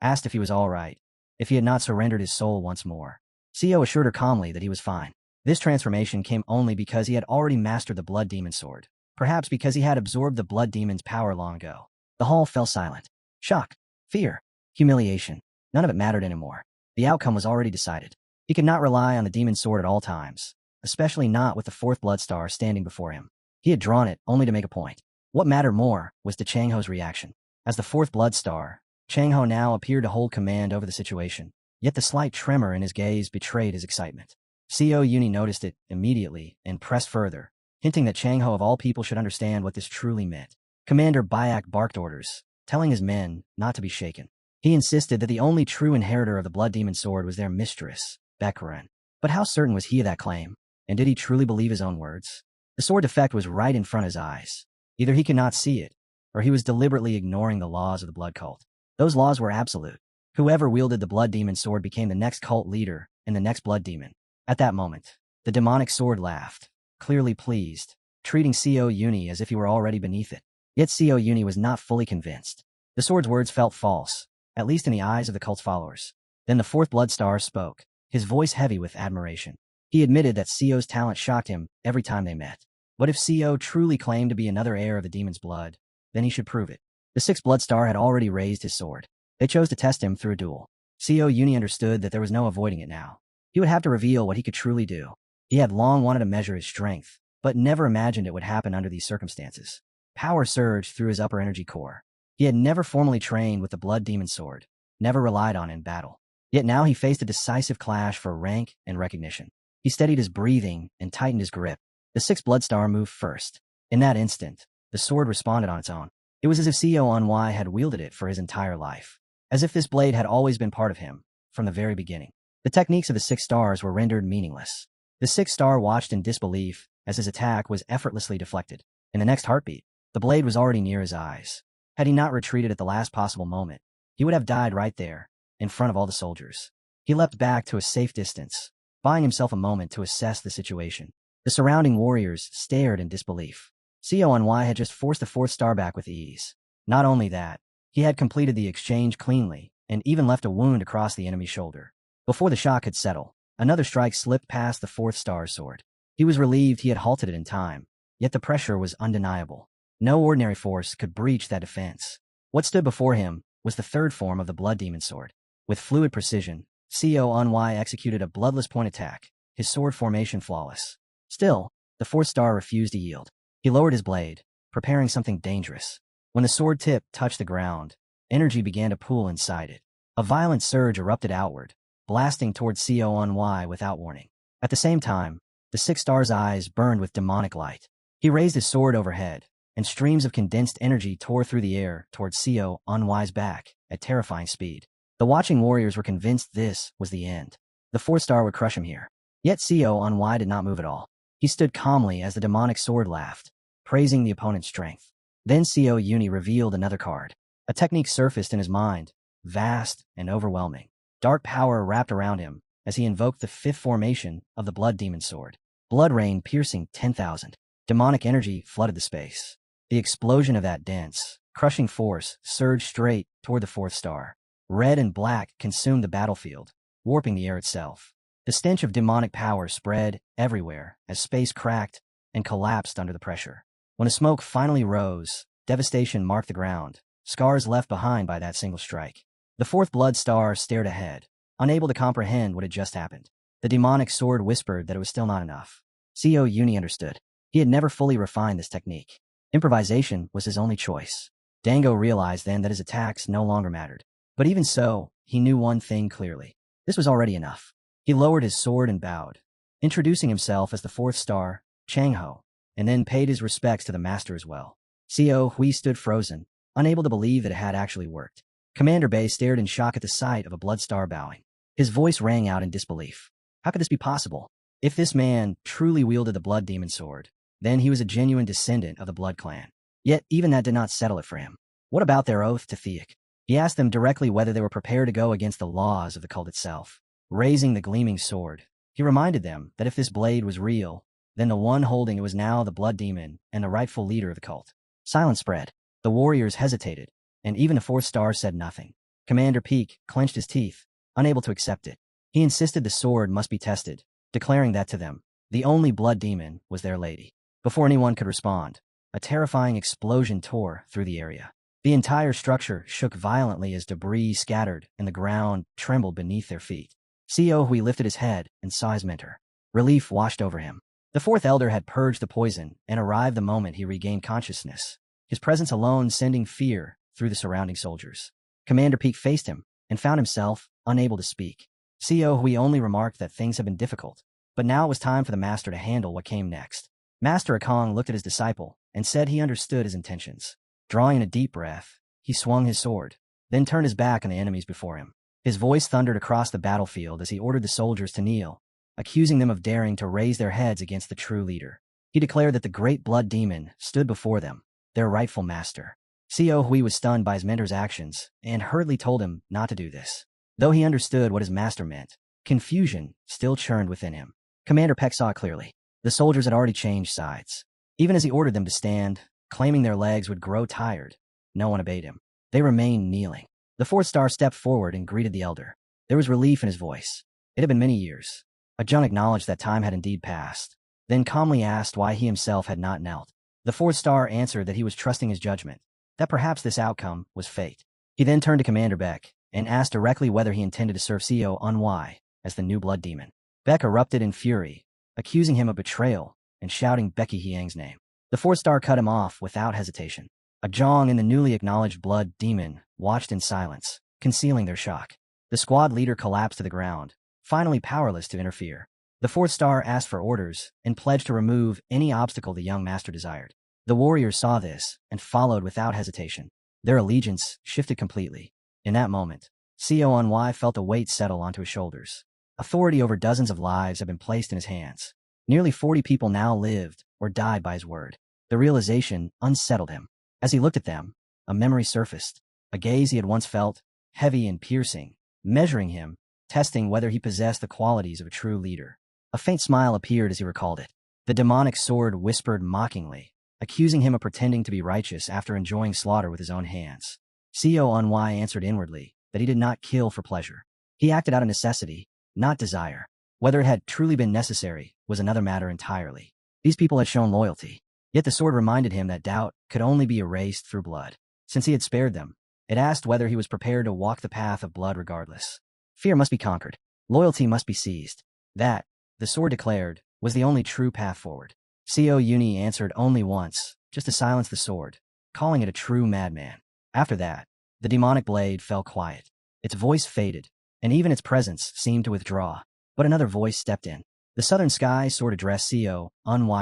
Speaker 1: asked if he was all right, if he had not surrendered his soul once more. Co assured her calmly that he was fine. This transformation came only because he had already mastered the blood demon sword, perhaps because he had absorbed the blood demon's power long ago. The hall fell silent. Shock, fear, humiliation. None of it mattered anymore. The outcome was already decided. He could not rely on the demon sword at all times, especially not with the fourth blood star standing before him. He had drawn it only to make a point. What mattered more was Changho's reaction. As the fourth blood star, Changho now appeared to hold command over the situation, yet the slight tremor in his gaze betrayed his excitement. Co Uni noticed it immediately and pressed further, hinting that Changho of all people should understand what this truly meant. Commander Bayak barked orders, telling his men not to be shaken. He insisted that the only true inheritor of the blood demon sword was their mistress, Bekuren. But how certain was he of that claim? And did he truly believe his own words? The sword defect was right in front of his eyes. Either he could not see it, or he was deliberately ignoring the laws of the blood cult. Those laws were absolute. Whoever wielded the blood demon sword became the next cult leader and the next blood demon. At that moment, the demonic sword laughed, clearly pleased, treating Co Uni as if he were already beneath it. Yet Co Uni was not fully convinced. The sword's words felt false, at least in the eyes of the cult's followers. Then the fourth blood star spoke, his voice heavy with admiration. He admitted that Co's talent shocked him every time they met. What if Co truly claimed to be another heir of the demon's blood? Then he should prove it. The sixth blood star had already raised his sword. They chose to test him through a duel. Co Uni understood that there was no avoiding it now. He would have to reveal what he could truly do. He had long wanted to measure his strength, but never imagined it would happen under these circumstances. Power surged through his upper energy core. He had never formally trained with the blood demon sword, never relied on it in battle. Yet now he faced a decisive clash for rank and recognition. He He steadied his breathing and tightened his grip. The sixth blood star moved first. In that instant, the sword responded on its own. It was as if Manhwa had wielded it for his entire life. As if this blade had always been part of him, from the very beginning. The techniques of the six stars were rendered meaningless. The sixth star watched in disbelief as his attack was effortlessly deflected. In the next heartbeat, the blade was already near his eyes. Had he not retreated at the last possible moment, he would have died right there, in front of all the soldiers. He leapt back to a safe distance, buying himself a moment to assess the situation. The surrounding warriors stared in disbelief. Manhwa had just forced the fourth star back with ease. Not only that, he had completed the exchange cleanly, and even left a wound across the enemy's shoulder. Before the shock could settle, another strike slipped past the fourth star's sword. He was relieved he had halted it in time, yet the pressure was undeniable. No ordinary force could breach that defense. What stood before him was the third form of the blood demon sword. With fluid precision, Manhwa executed a bloodless point attack, his sword formation flawless. Still, the fourth star refused to yield. He lowered his blade, preparing something dangerous. When the sword tip touched the ground, energy began to pool inside it. A violent surge erupted outward, blasting towards Manhwa without warning. At the same time, the six star's eyes burned with demonic light. He raised his sword overhead, and streams of condensed energy tore through the air towards Manhwa's back at terrifying speed. The watching warriors were convinced this was the end. The fourth star would crush him here. Yet Manhwa did not move at all. He stood calmly as the demonic sword laughed, praising the opponent's strength. Then Manhwa revealed another card. A technique surfaced in his mind, vast and overwhelming. Dark power wrapped around him as he invoked the fifth formation of the blood demon sword. Blood rain piercing 10,000. Demonic energy flooded the space. The explosion of that dense, crushing force surged straight toward the fourth star. Red and black consumed the battlefield, warping the air itself. The stench of demonic power spread everywhere as space cracked and collapsed under the pressure. When the smoke finally rose, devastation marked the ground, scars left behind by that single strike. The fourth blood star stared ahead, unable to comprehend what had just happened. The demonic sword whispered that it was still not enough. Manhwa understood. He had never fully refined this technique. Improvisation was his only choice. Dango realized then that his attacks no longer mattered. But even so, he knew one thing clearly. This was already enough. He lowered his sword and bowed, introducing himself as the fourth star, Changho, and then paid his respects to the master as well. Manhwa stood frozen, unable to believe that it had actually worked. Commander Bay stared in shock at the sight of a blood star bowing. His voice rang out in disbelief. How could this be possible? If this man truly wielded the blood demon sword, then he was a genuine descendant of the Blood Clan. Yet even that did not settle it for him. What about their oath to Theok? He asked them directly whether they were prepared to go against the laws of the cult itself. Raising the gleaming sword, he reminded them that if this blade was real, then the one holding it was now the blood demon and the rightful leader of the cult. Silence spread. The warriors hesitated, and even the fourth star said nothing. Commander Peak clenched his teeth, unable to accept it. He insisted the sword must be tested, declaring that to them, the only blood demon was their lady. Before anyone could respond, a terrifying explosion tore through the area. The entire structure shook violently as debris scattered and the ground trembled beneath their feet. Manhwa lifted his head and saw his mentor. Relief washed over him. The fourth elder had purged the poison and arrived the moment he regained consciousness, his presence alone sending fear through the surrounding soldiers. Commander Peak faced him and found himself unable to speak. Manhwa only remarked that things had been difficult, but now it was time for the master to handle what came next. Master Akong looked at his disciple and said he understood his intentions. Drawing in a deep breath, he swung his sword, then turned his back on the enemies before him. His voice thundered across the battlefield as he ordered the soldiers to kneel, accusing them of daring to raise their heads against the true leader. He declared that the great blood demon stood before them, their rightful master. Manhwa was stunned by his mentor's actions and hurriedly told him not to do this. Though he understood what his master meant, confusion still churned within him. Commander Peck saw it clearly. The soldiers had already changed sides. Even as he ordered them to stand, claiming their legs would grow tired, no one obeyed him. They remained kneeling. The fourth star stepped forward and greeted the elder. There was relief in his voice. It had been many years. Ajung acknowledged that time had indeed passed, then calmly asked why he himself had not knelt. The fourth star answered that he was trusting his judgment, that perhaps this outcome was fate. He then turned to Commander Beck and asked directly whether he intended to serve Manhwa as the new blood demon. Beck erupted in fury, accusing him of betrayal and shouting Becky Hiang's name. The fourth star cut him off without hesitation. Ajong and the newly acknowledged blood demon watched in silence, concealing their shock. The squad leader collapsed to the ground, finally powerless to interfere. The fourth star asked for orders and pledged to remove any obstacle the young master desired. The warriors saw this and followed without hesitation. Their allegiance shifted completely. In that moment, Xiao felt a weight settle onto his shoulders. Authority over dozens of lives had been placed in his hands. Nearly 40 people now lived or died by his word. The realization unsettled him. As he looked at them, a memory surfaced, a gaze he had once felt, heavy and piercing, measuring him, testing whether he possessed the qualities of a true leader. A faint smile appeared as he recalled it. The demonic sword whispered mockingly, accusing him of pretending to be righteous after enjoying slaughter with his own hands. Xiao answered inwardly that he did not kill for pleasure. He acted out of necessity, not desire. Whether it had truly been necessary was another matter entirely. These people had shown loyalty. Yet the sword reminded him that doubt could only be erased through blood. Since he had spared them, it asked whether he was prepared to walk the path of blood regardless. Fear must be conquered. Loyalty must be seized. That, the sword declared, was the only true path forward. Xiao answered only once, just to silence the sword, calling it a true madman. After that, the demonic blade fell quiet. Its voice faded, and even its presence seemed to withdraw. But another voice stepped in. The southern sky sword addressed Xiao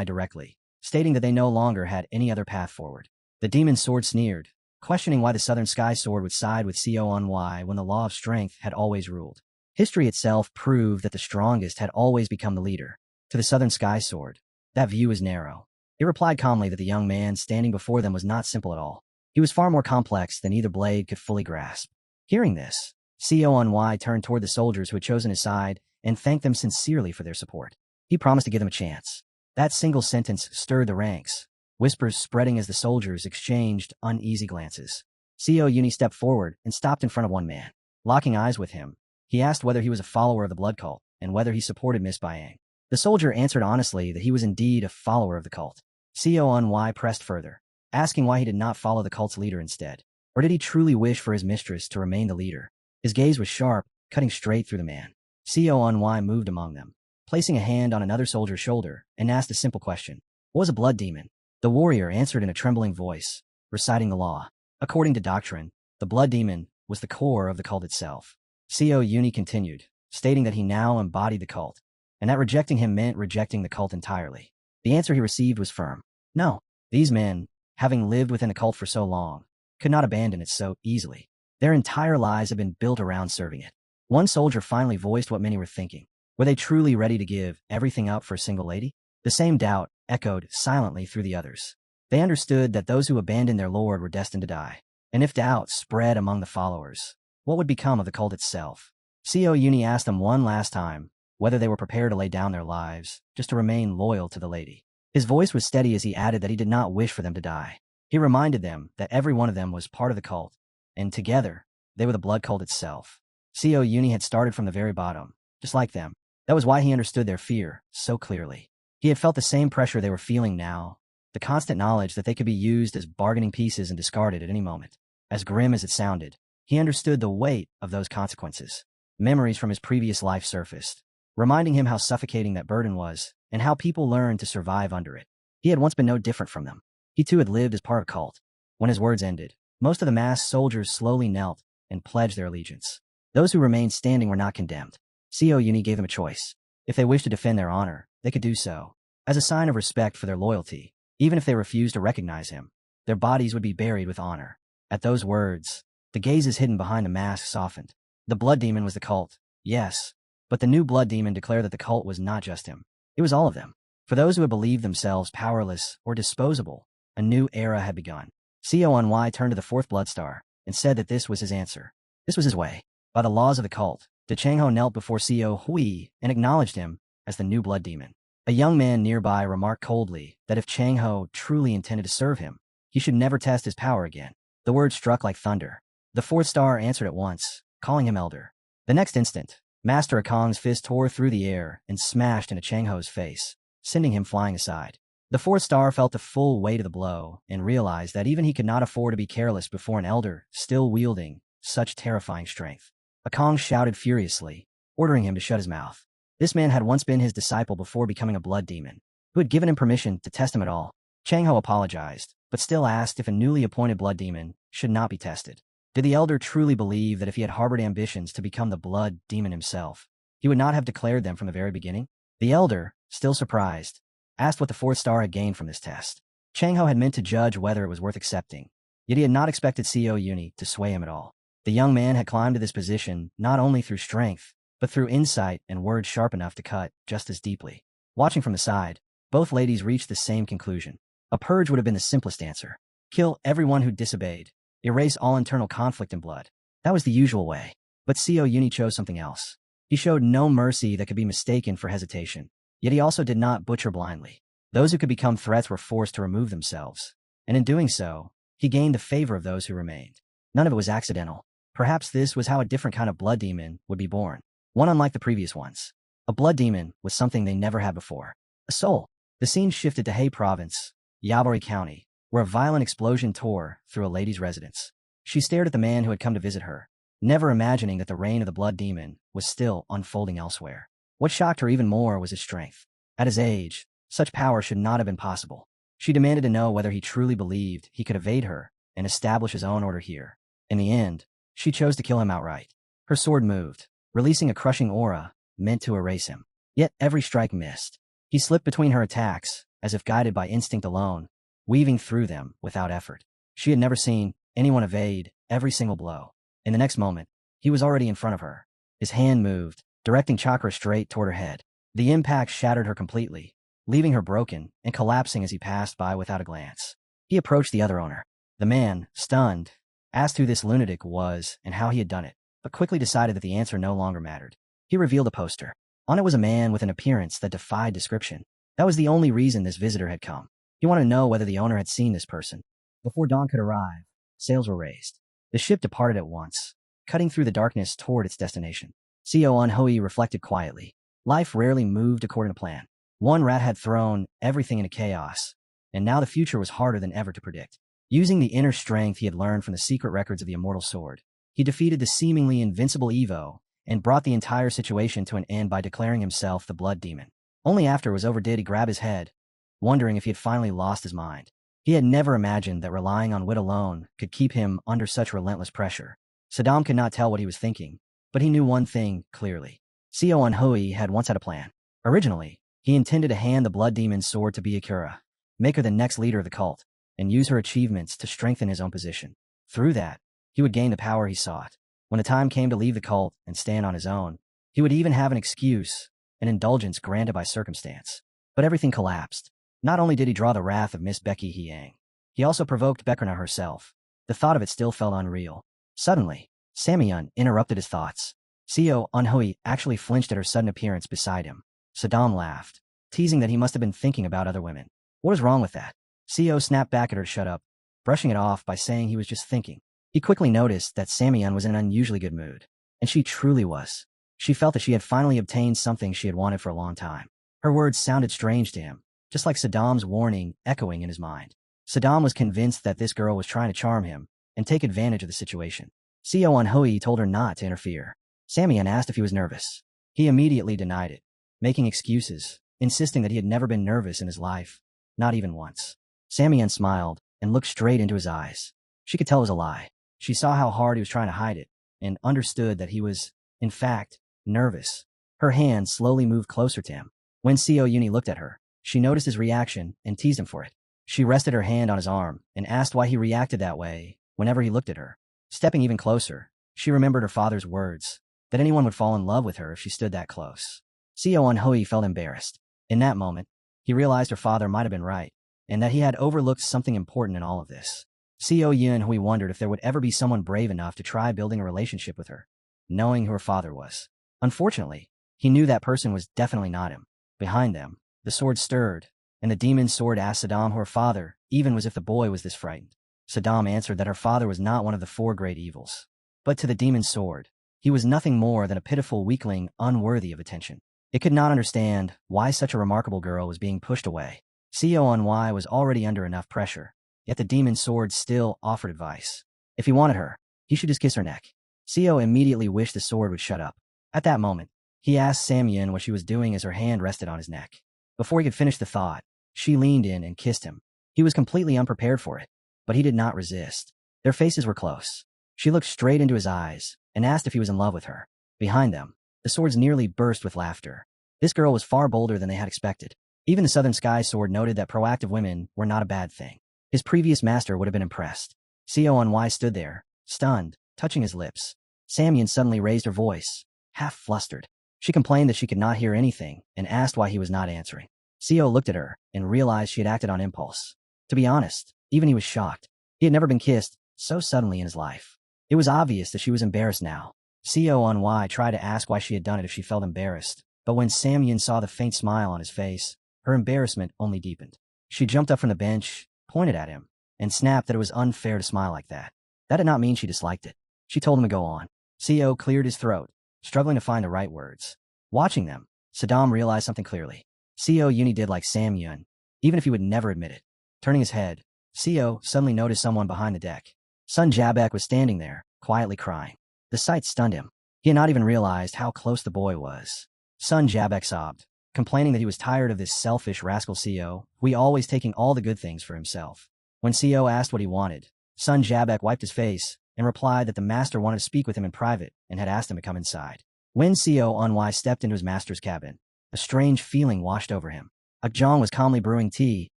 Speaker 1: directly, stating that they no longer had any other path forward. The demon sword sneered, questioning why the southern sky sword would side with Xiao when the law of strength had always ruled. History itself proved that the strongest had always become the leader. To the southern sky sword, that view is narrow. It replied calmly that the young man standing before them was not simple at all. He was far more complex than either blade could fully grasp. Hearing this, Xiao turned toward the soldiers who had chosen his side and thanked them sincerely for their support. He promised to give them a chance. That single sentence stirred the ranks, whispers spreading as the soldiers exchanged uneasy glances. Xiao stepped forward and stopped in front of one man. Locking eyes with him, he asked whether he was a follower of the blood cult and whether he supported Miss Bayang. The soldier answered honestly that he was indeed a follower of the cult. Xiao pressed further, asking why he did not follow the cult's leader instead. Or did he truly wish for his mistress to remain the leader? His gaze was sharp, cutting straight through the man. Xiao moved among them, placing a hand on another soldier's shoulder, and asked a simple question. What was a blood demon? The warrior answered in a trembling voice, reciting the law. According to doctrine, the blood demon was the core of the cult itself. Xiao continued, stating that he now embodied the cult, and that rejecting him meant rejecting the cult entirely. The answer he received was firm. No, these men, having lived within the cult for so long, could not abandon it so easily. Their entire lives had been built around serving it. One soldier finally voiced what many were thinking. Were they truly ready to give everything up for a single lady? The same doubt echoed silently through the others. They understood that those who abandoned their lord were destined to die. And if doubt spread among the followers, what would become of the cult itself? Xiao asked them one last time whether they were prepared to lay down their lives just to remain loyal to the lady. His voice was steady as he added that he did not wish for them to die. He reminded them that every one of them was part of the cult, and together, they were the blood cult itself. Xiao had started from the very bottom, just like them. That was why he understood their fear so clearly. He had felt the same pressure they were feeling now, the constant knowledge that they could be used as bargaining pieces and discarded at any moment. As grim as it sounded, he understood the weight of those consequences. Memories from his previous life surfaced, reminding him how suffocating that burden was and how people learned to survive under it. He had once been no different from them. He too had lived as part of a cult. When his words ended, most of the masked soldiers slowly knelt and pledged their allegiance. Those who remained standing were not condemned. Xiao gave them a choice. If they wished to defend their honor, they could do so. As a sign of respect for their loyalty, even if they refused to recognize him, their bodies would be buried with honor. At those words, the gazes hidden behind the mask softened. The blood demon was the cult, yes, but the new blood demon declared that the cult was not just him. It was all of them. For those who had believed themselves powerless or disposable, a new era had begun. Xiao turned to the fourth blood star and said that this was his answer. This was his way. By the laws of the cult, De Changho knelt before Xiao Hui and acknowledged him as the new blood demon. A young man nearby remarked coldly that if Changho truly intended to serve him, he should never test his power again. The word struck like thunder. The fourth star answered at once, calling him elder. The next instant, Master Akong's fist tore through the air and smashed into Changho's face, sending him flying aside. The fourth star felt the full weight of the blow and realized that even he could not afford to be careless before an elder still wielding such terrifying strength. Akong shouted furiously, ordering him to shut his mouth. This man had once been his disciple before becoming a blood demon, who had given him permission to test him at all. Changho apologized, but still asked if a newly appointed blood demon should not be tested. Did the elder truly believe that if he had harbored ambitions to become the blood demon himself, he would not have declared them from the very beginning? The elder, still surprised, asked what the fourth star had gained from this test. Chang Ho had meant to judge whether it was worth accepting, yet he had not expected Co Uni to sway him at all. The young man had climbed to this position not only through strength, but through insight and words sharp enough to cut just as deeply. Watching from the side, both ladies reached the same conclusion. A purge would have been the simplest answer. Kill everyone who disobeyed. Erase all internal conflict and blood. That was the usual way. But Co Uni chose something else. He showed no mercy that could be mistaken for hesitation. Yet he also did not butcher blindly. Those who could become threats were forced to remove themselves. And in doing so, he gained the favor of those who remained. None of it was accidental. Perhaps this was how a different kind of blood demon would be born. One unlike the previous ones. A blood demon was something they never had before. A soul. The scene shifted to Hei Province, Yabori County, where a violent explosion tore through a lady's residence. She stared at the man who had come to visit her, never imagining that the reign of the blood demon was still unfolding elsewhere. What shocked her even more was his strength. At his age, such power should not have been possible. She demanded to know whether he truly believed he could evade her and establish his own order here. In the end, she chose to kill him outright. Her sword moved, releasing a crushing aura meant to erase him. Yet every strike missed. He slipped between her attacks, as if guided by instinct alone, weaving through them without effort. She had never seen anyone evade every single blow. In the next moment, he was already in front of her. His hand moved, directing chakra straight toward her head. The impact shattered her completely, leaving her broken and collapsing as he passed by without a glance. He approached the other owner. The man, stunned, asked who this lunatic was and how he had done it, but quickly decided that the answer no longer mattered. He revealed a poster. On it was a man with an appearance that defied description. That was the only reason this visitor had come. He wanted to know whether the owner had seen this person. Before dawn could arrive, sails were raised. The ship departed at once, cutting through the darkness toward its destination. Co Unhui reflected quietly. Life rarely moved according to plan. One rat had thrown everything into chaos, and now the future was harder than ever to predict. Using the inner strength he had learned from the secret records of the Immortal Sword, he defeated the seemingly invincible Evo and brought the entire situation to an end by declaring himself the Blood Demon. Only after it was over did he grab his head, wondering if he had finally lost his mind. He had never imagined that relying on wit alone could keep him under such relentless pressure. Saddam could not tell what he was thinking, but he knew one thing clearly. Co Unhui had once had a plan. Originally, he intended to hand the Blood Demon's sword to Byakuya, make her the next leader of the cult, and use her achievements to strengthen his own position. Through that, he would gain the power he sought. When the time came to leave the cult and stand on his own, he would even have an excuse, an indulgence granted by circumstance. But everything collapsed. Not only did he draw the wrath of Miss Becky Hyang, he also provoked Bekrna herself. The thought of it still felt unreal. Suddenly, Samyun interrupted his thoughts. Co Unhui actually flinched at her sudden appearance beside him. Saddam laughed, teasing that he must have been thinking about other women. What was wrong with that? Co snapped back at her to shut up, brushing it off by saying he was just thinking. He quickly noticed that Samyun was in an unusually good mood, and she truly was. She felt that she had finally obtained something she had wanted for a long time. Her words sounded strange to him, just like Saddam's warning echoing in his mind. Saddam was convinced that this girl was trying to charm him and take advantage of the situation. Co Unhui told her not to interfere. Samyun asked if he was nervous. He immediately denied it, making excuses, insisting that he had never been nervous in his life, not even once. Samyun smiled and looked straight into his eyes. She could tell it was a lie. She saw how hard he was trying to hide it and understood that he was, in fact, nervous. Her hand slowly moved closer to him. When Co Uni looked at her, she noticed his reaction and teased him for it. She rested her hand on his arm and asked why he reacted that way whenever he looked at her. Stepping even closer, she remembered her father's words, that anyone would fall in love with her if she stood that close. Co Unhui felt embarrassed. In that moment, he realized her father might have been right, and that he had overlooked something important in all of this. Co Unhui wondered if there would ever be someone brave enough to try building a relationship with her, knowing who her father was. Unfortunately, he knew that person was definitely not him. Behind them, the sword stirred, and the demon's sword asked Saddam who her father even was if the boy was this frightened. Saddam answered that her father was not one of the four great evils. But to the demon's sword, he was nothing more than a pitiful weakling unworthy of attention. It could not understand why such a remarkable girl was being pushed away. Co Unhui was already under enough pressure, yet the demon's sword still offered advice. If he wanted her, he should just kiss her neck. Co immediately wished the sword would shut up. At that moment, he asked Samyun what she was doing as her hand rested on his neck. Before he could finish the thought, she leaned in and kissed him. He was completely unprepared for it, but he did not resist. Their faces were close. She looked straight into his eyes and asked if he was in love with her. Behind them, the swords nearly burst with laughter. This girl was far bolder than they had expected. Even the Southern Sky Sword noted that proactive women were not a bad thing. His previous master would have been impressed. Seon stood there, stunned, touching his lips. Samyun suddenly raised her voice, half flustered. She complained that she could not hear anything and asked why he was not answering. Seo looked at her and realized she had acted on impulse. To be honest, even he was shocked. He had never been kissed so suddenly in his life. It was obvious that she was embarrassed now. Seo tried to ask why she had done it if she felt embarrassed, but when Samyun saw the faint smile on his face, her embarrassment only deepened. She jumped up from the bench, pointed at him, and snapped that it was unfair to smile like that. That did not mean she disliked it. She told him to go on. Seo cleared his throat, struggling to find the right words. Watching them, Saddam realized something clearly. Seo did like Samyun, even if he would never admit it. Turning his head, Seo suddenly noticed someone behind the deck. Sun Jabek was standing there, quietly crying. The sight stunned him. He had not even realized how close the boy was. Sun Jabek sobbed, complaining that he was tired of this selfish rascal Seo, who always taking all the good things for himself. When Seo asked what he wanted, Sun Jabek wiped his face and replied that the master wanted to speak with him in private and had asked him to come inside. When Seo stepped into his master's cabin, a strange feeling washed over him. Akjong was calmly brewing tea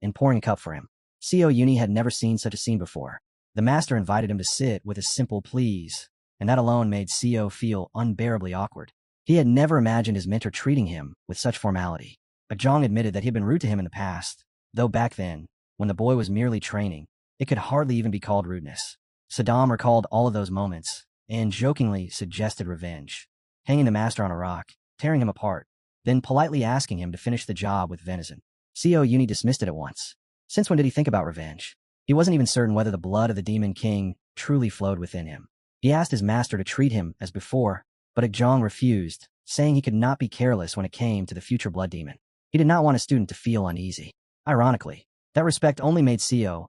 Speaker 1: and pouring a cup for him. Seo had never seen such a scene before. The master invited him to sit with a simple please, and that alone made Seo feel unbearably awkward. He had never imagined his mentor treating him with such formality. Akjong admitted that he had been rude to him in the past, though back then, when the boy was merely training, it could hardly even be called rudeness. Saddam recalled all of those moments and jokingly suggested revenge, hanging the master on a rock, tearing him apart, then politely asking him to finish the job with venison. Seo dismissed it at once. Since when did he think about revenge? He wasn't even certain whether the blood of the Demon King truly flowed within him. He asked his master to treat him as before, but Akjong refused, saying he could not be careless when it came to the future blood demon. He did not want a student to feel uneasy. Ironically, that respect only made Seo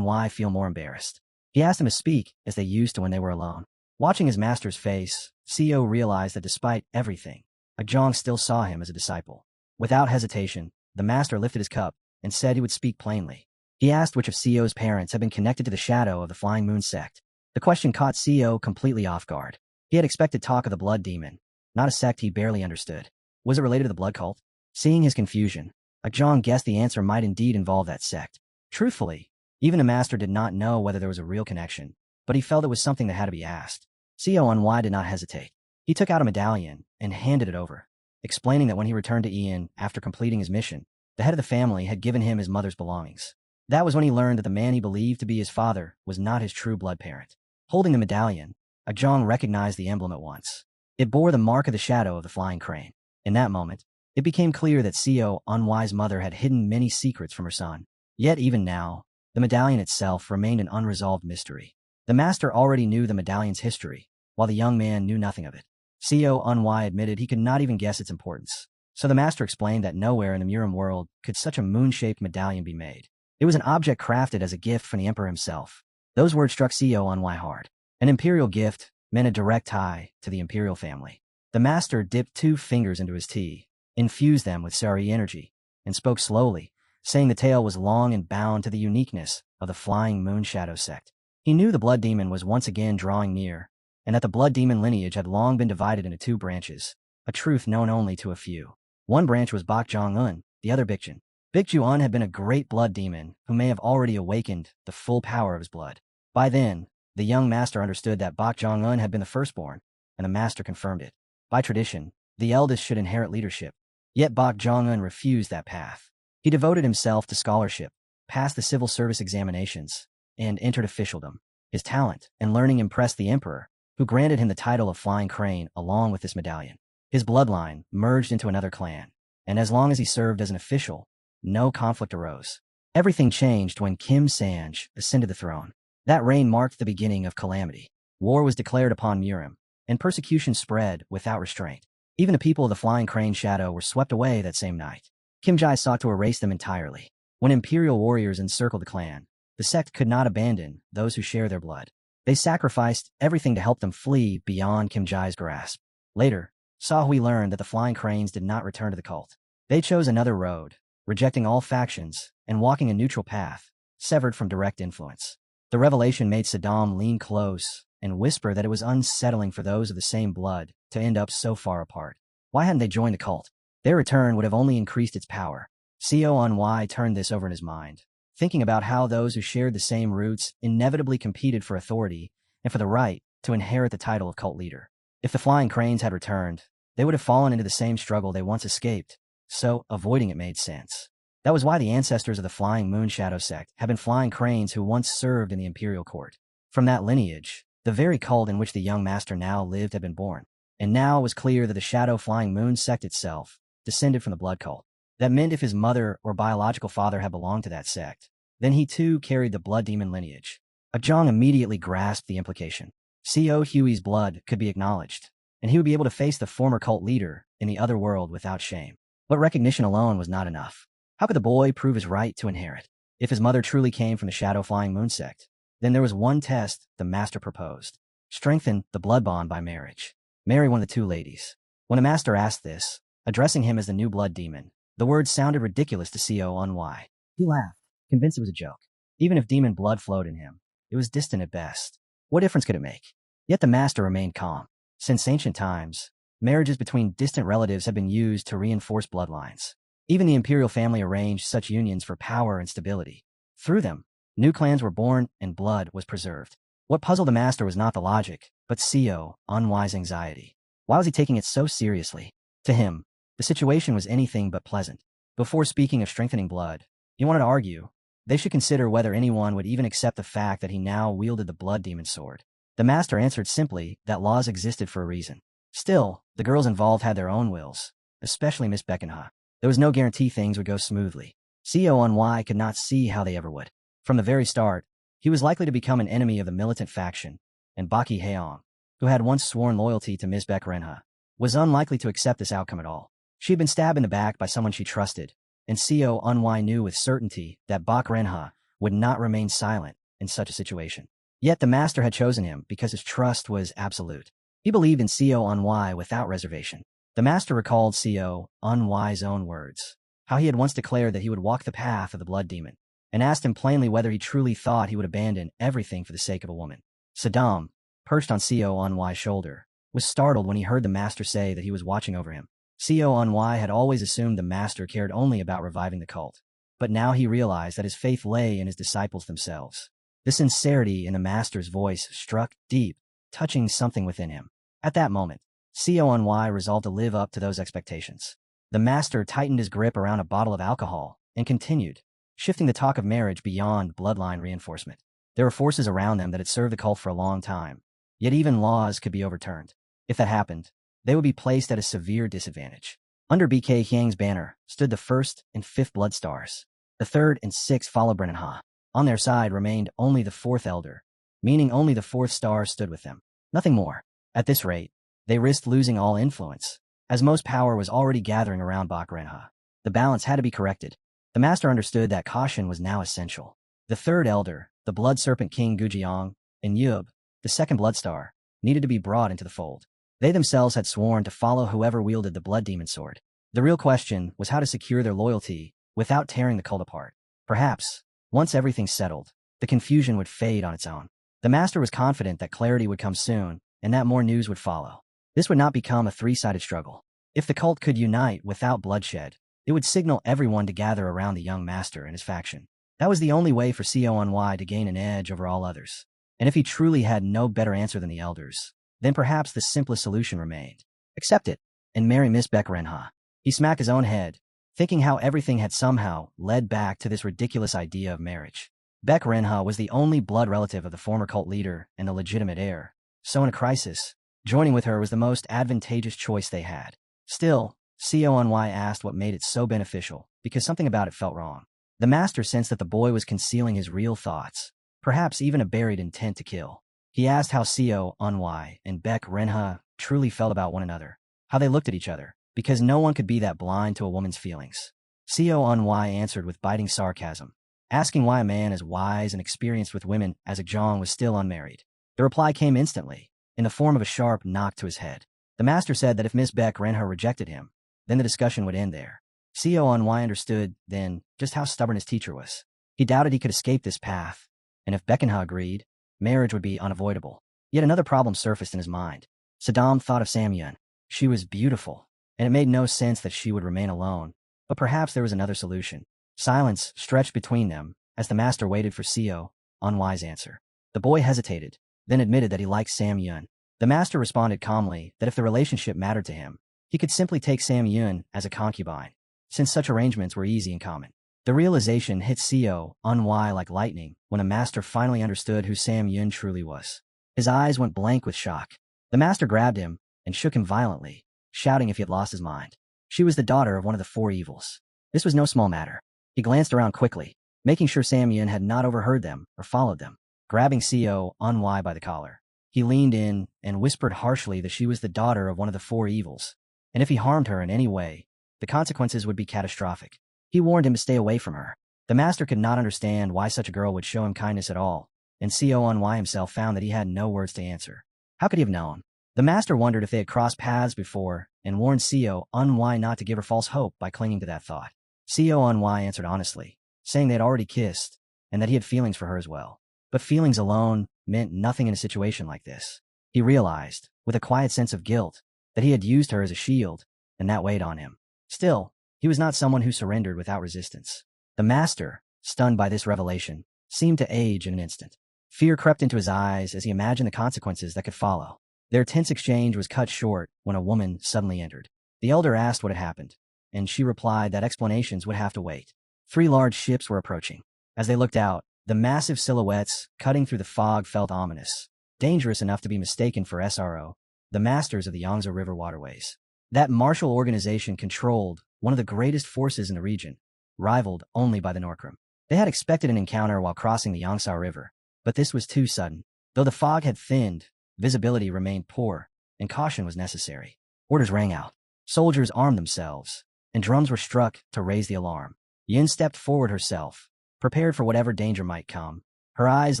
Speaker 1: feel more embarrassed. He asked him to speak as they used to when they were alone. Watching his master's face, Seo realized that despite everything, Akjong still saw him as a disciple. Without hesitation, the master lifted his cup and said he would speak plainly. He asked which of Seo's parents had been connected to the shadow of the Flying Moon sect. The question caught Seo completely off guard. He had expected talk of the blood demon, not a sect he barely understood. Was it related to the blood cult? Seeing his confusion, Akjong guessed the answer might indeed involve that sect. Truthfully, even the master did not know whether there was a real connection, but he felt it was something that had to be asked. Seo did not hesitate. He took out a medallion and handed it over, explaining that when he returned to Ian after completing his mission, the head of the family had given him his mother's belongings. That was when he learned that the man he believed to be his father was not his true blood parent. Holding the medallion, Akjong recognized the emblem at once. It bore the mark of the shadow of the flying crane. In that moment, it became clear that Seo's mother had hidden many secrets from her son. Yet even now, the medallion itself remained an unresolved mystery. The master already knew the medallion's history, while the young man knew nothing of it. Seo admitted he could not even guess its importance. So the master explained that nowhere in the Murim world could such a moon-shaped medallion be made. It was an object crafted as a gift from the emperor himself. Those words struck Seo hard. An imperial gift meant a direct tie to the imperial family. The master dipped 2 fingers into his tea, infused them with Sari energy, and spoke slowly, saying the tale was long and bound to the uniqueness of the Flying Moon Shadow sect. He knew the blood demon was once again drawing near, and that the blood demon lineage had long been divided into 2 branches, a truth known only to a few. One branch was Bak Jong-un, the other Bikjun. Bikju-un had been a great blood demon who may have already awakened the full power of his blood. By then, the young master understood that Bak Jong-un had been the firstborn, and the master confirmed it. By tradition, the eldest should inherit leadership. Yet Bak Jong-un refused that path. He devoted himself to scholarship, passed the civil service examinations, and entered officialdom. His talent and learning impressed the emperor, who granted him the title of Flying Crane along with this medallion. His bloodline merged into another clan, and as long as he served as an official, no conflict arose. Everything changed when Kim Sanj ascended the throne. That reign marked the beginning of calamity. War was declared upon Murim, and persecution spread without restraint. Even the people of the Flying Crane Shadow were swept away that same night. Kim Jai sought to erase them entirely. When imperial warriors encircled the clan, the sect could not abandon those who share their blood. They sacrificed everything to help them flee beyond Kim Jai's grasp. Later, Sahui learned that the Flying Cranes did not return to the cult. They chose another road, rejecting all factions and walking a neutral path, severed from direct influence. The revelation made Saddam lean close and whisper that it was unsettling for those of the same blood to end up so far apart. Why hadn't they joined the cult? Their return would have only increased its power. Co On turned this over in his mind, thinking about how those who shared the same roots inevitably competed for authority and for the right to inherit the title of cult leader. If the flying cranes had returned, they would have fallen into the same struggle they once escaped, so avoiding it made sense. That was why the ancestors of the Flying Moon Shadow sect had been flying cranes who once served in the imperial court. From that lineage, the very cult in which the young master now lived had been born. And now it was clear that the Shadow Flying Moon sect itself descended from the blood cult. That meant if his mother or biological father had belonged to that sect, then he too carried the blood demon lineage. Ajong immediately grasped the implication. Co Huey's blood could be acknowledged, and he would be able to face the former cult leader in the other world without shame. But recognition alone was not enough. How could the boy prove his right to inherit? If his mother truly came from the Shadow Flying Moon sect, then there was one test the master proposed. Strengthen the blood bond by marriage. Marry one of the two ladies. When the master asked this, addressing him as the new blood demon, the words sounded ridiculous to Co On. He laughed, convinced it was a joke. Even if demon blood flowed in him, it was distant at best. What difference could it make? Yet the master remained calm. Since ancient times, marriages between distant relatives have been used to reinforce bloodlines. Even the imperial family arranged such unions for power and stability. Through them, new clans were born and blood was preserved. What puzzled the master was not the logic, but Co On's anxiety. Why was he taking it so seriously? To him, the situation was anything but pleasant. Before speaking of strengthening blood, he wanted to argue they should consider whether anyone would even accept the fact that he now wielded the blood demon sword. The master answered simply that laws existed for a reason. Still, the girls involved had their own wills, especially Miss Beckenha. There was no guarantee things would go smoothly. Co On could not see how they ever would. From the very start, he was likely to become an enemy of the militant faction, and Baki Haeong, who had once sworn loyalty to Miss Beckenha, was unlikely to accept this outcome at all. She had been stabbed in the back by someone she trusted, and Co On knew with certainty that Bak Renha would not remain silent in such a situation. Yet the master had chosen him because his trust was absolute. He believed in Co On without reservation. The master recalled Co On's own words, how he had once declared that he would walk the path of the blood demon, and asked him plainly whether he truly thought he would abandon everything for the sake of a woman. Saddam, perched on Co On's shoulder, was startled when he heard the master say that he was watching over him. Co On had always assumed the master cared only about reviving the cult, but now he realized that his faith lay in his disciples themselves. The sincerity in the master's voice struck deep, touching something within him. At that moment, Co On resolved to live up to those expectations. The master tightened his grip around a bottle of alcohol and continued, shifting the talk of marriage beyond bloodline reinforcement. There were forces around them that had served the cult for a long time, yet even laws could be overturned. If that happened, they would be placed at a severe disadvantage. Under BK Hyang's banner stood the 1st and 5th blood stars. The 3rd and 6th followed Brennanha. On their side remained only the 4th elder, meaning only the 4th star stood with them. Nothing more. At this rate, they risked losing all influence, as most power was already gathering around Bak Renha. The balance had to be corrected. The master understood that caution was now essential. The 3rd elder, the blood serpent king Gujiang, and Yub, the 2nd blood star, needed to be brought into the fold. They themselves had sworn to follow whoever wielded the blood demon sword. The real question was how to secure their loyalty without tearing the cult apart. Perhaps, once everything settled, the confusion would fade on its own. The master was confident that clarity would come soon, and that more news would follow. This would not become a three-sided struggle. If the cult could unite without bloodshed, it would signal everyone to gather around the young master and his faction. That was the only way for Co On to gain an edge over all others. And if he truly had no better answer than the elders, then perhaps the simplest solution remained. Accept it, and marry Miss Bek Renha. He smacked his own head, thinking how everything had somehow led back to this ridiculous idea of marriage. Bek Renha was the only blood relative of the former cult leader and the legitimate heir, so in a crisis, joining with her was the most advantageous choice they had. Still, Co On asked what made it so beneficial, because something about it felt wrong. The master sensed that the boy was concealing his real thoughts, perhaps even a buried intent to kill. He asked how Co On and Bek Renha truly felt about one another, how they looked at each other, because no one could be that blind to a woman's feelings. Co On answered with biting sarcasm, asking why a man as wise and experienced with women as Ajong was still unmarried. The reply came instantly, in the form of a sharp knock to his head. The master said that if Miss Bek Renha rejected him, then the discussion would end there. Co On understood, then, just how stubborn his teacher was. He doubted he could escape this path, and if Beckenha agreed, marriage would be unavoidable. Yet another problem surfaced in his mind. Saddam thought of Samyun. She was beautiful, and it made no sense that she would remain alone. But perhaps there was another solution. Silence stretched between them as the master waited for Seo Unwise answer. The boy hesitated, then admitted that he liked Sam Yun. The master responded calmly that if the relationship mattered to him, he could simply take Sam Yun as a concubine, since such arrangements were easy and common. The realization hit Seo Unwise like lightning when the master finally understood who Sam Yun truly was. His eyes went blank with shock. The master grabbed him and shook him violently, shouting if he had lost his mind. She was the daughter of one of the four evils. This was no small matter. He glanced around quickly, making sure Sam Yun had not overheard them or followed them. Grabbing Seo Unwise by the collar, he leaned in and whispered harshly that she was the daughter of one of the four evils, and if he harmed her in any way, the consequences would be catastrophic. He warned him to stay away from her. The master could not understand why such a girl would show him kindness at all, and Seo Unwise himself found that he had no words to answer. How could he have known? The master wondered if they had crossed paths before and warned Seo Unwise not to give her false hope by clinging to that thought. Seo Unwise answered honestly, saying they had already kissed and that he had feelings for her as well. But feelings alone meant nothing in a situation like this. He realized, with a quiet sense of guilt, that he had used her as a shield, and that weighed on him. Still, he was not someone who surrendered without resistance. The master, stunned by this revelation, seemed to age in an instant. Fear crept into his eyes as he imagined the consequences that could follow. Their tense exchange was cut short when a woman suddenly entered. The elder asked what had happened, and she replied that explanations would have to wait. 3 large ships were approaching. As they looked out, the massive silhouettes cutting through the fog felt ominous, dangerous enough to be mistaken for SRO, the masters of the Yangtze River waterways. That martial organization controlled one of the greatest forces in the region, rivaled only by the Norcrim. They had expected an encounter while crossing the Yangtze River, but this was too sudden. Though the fog had thinned, visibility remained poor, and caution was necessary. Orders rang out. Soldiers armed themselves, and drums were struck to raise the alarm. Yin stepped forward herself, prepared for whatever danger might come, her eyes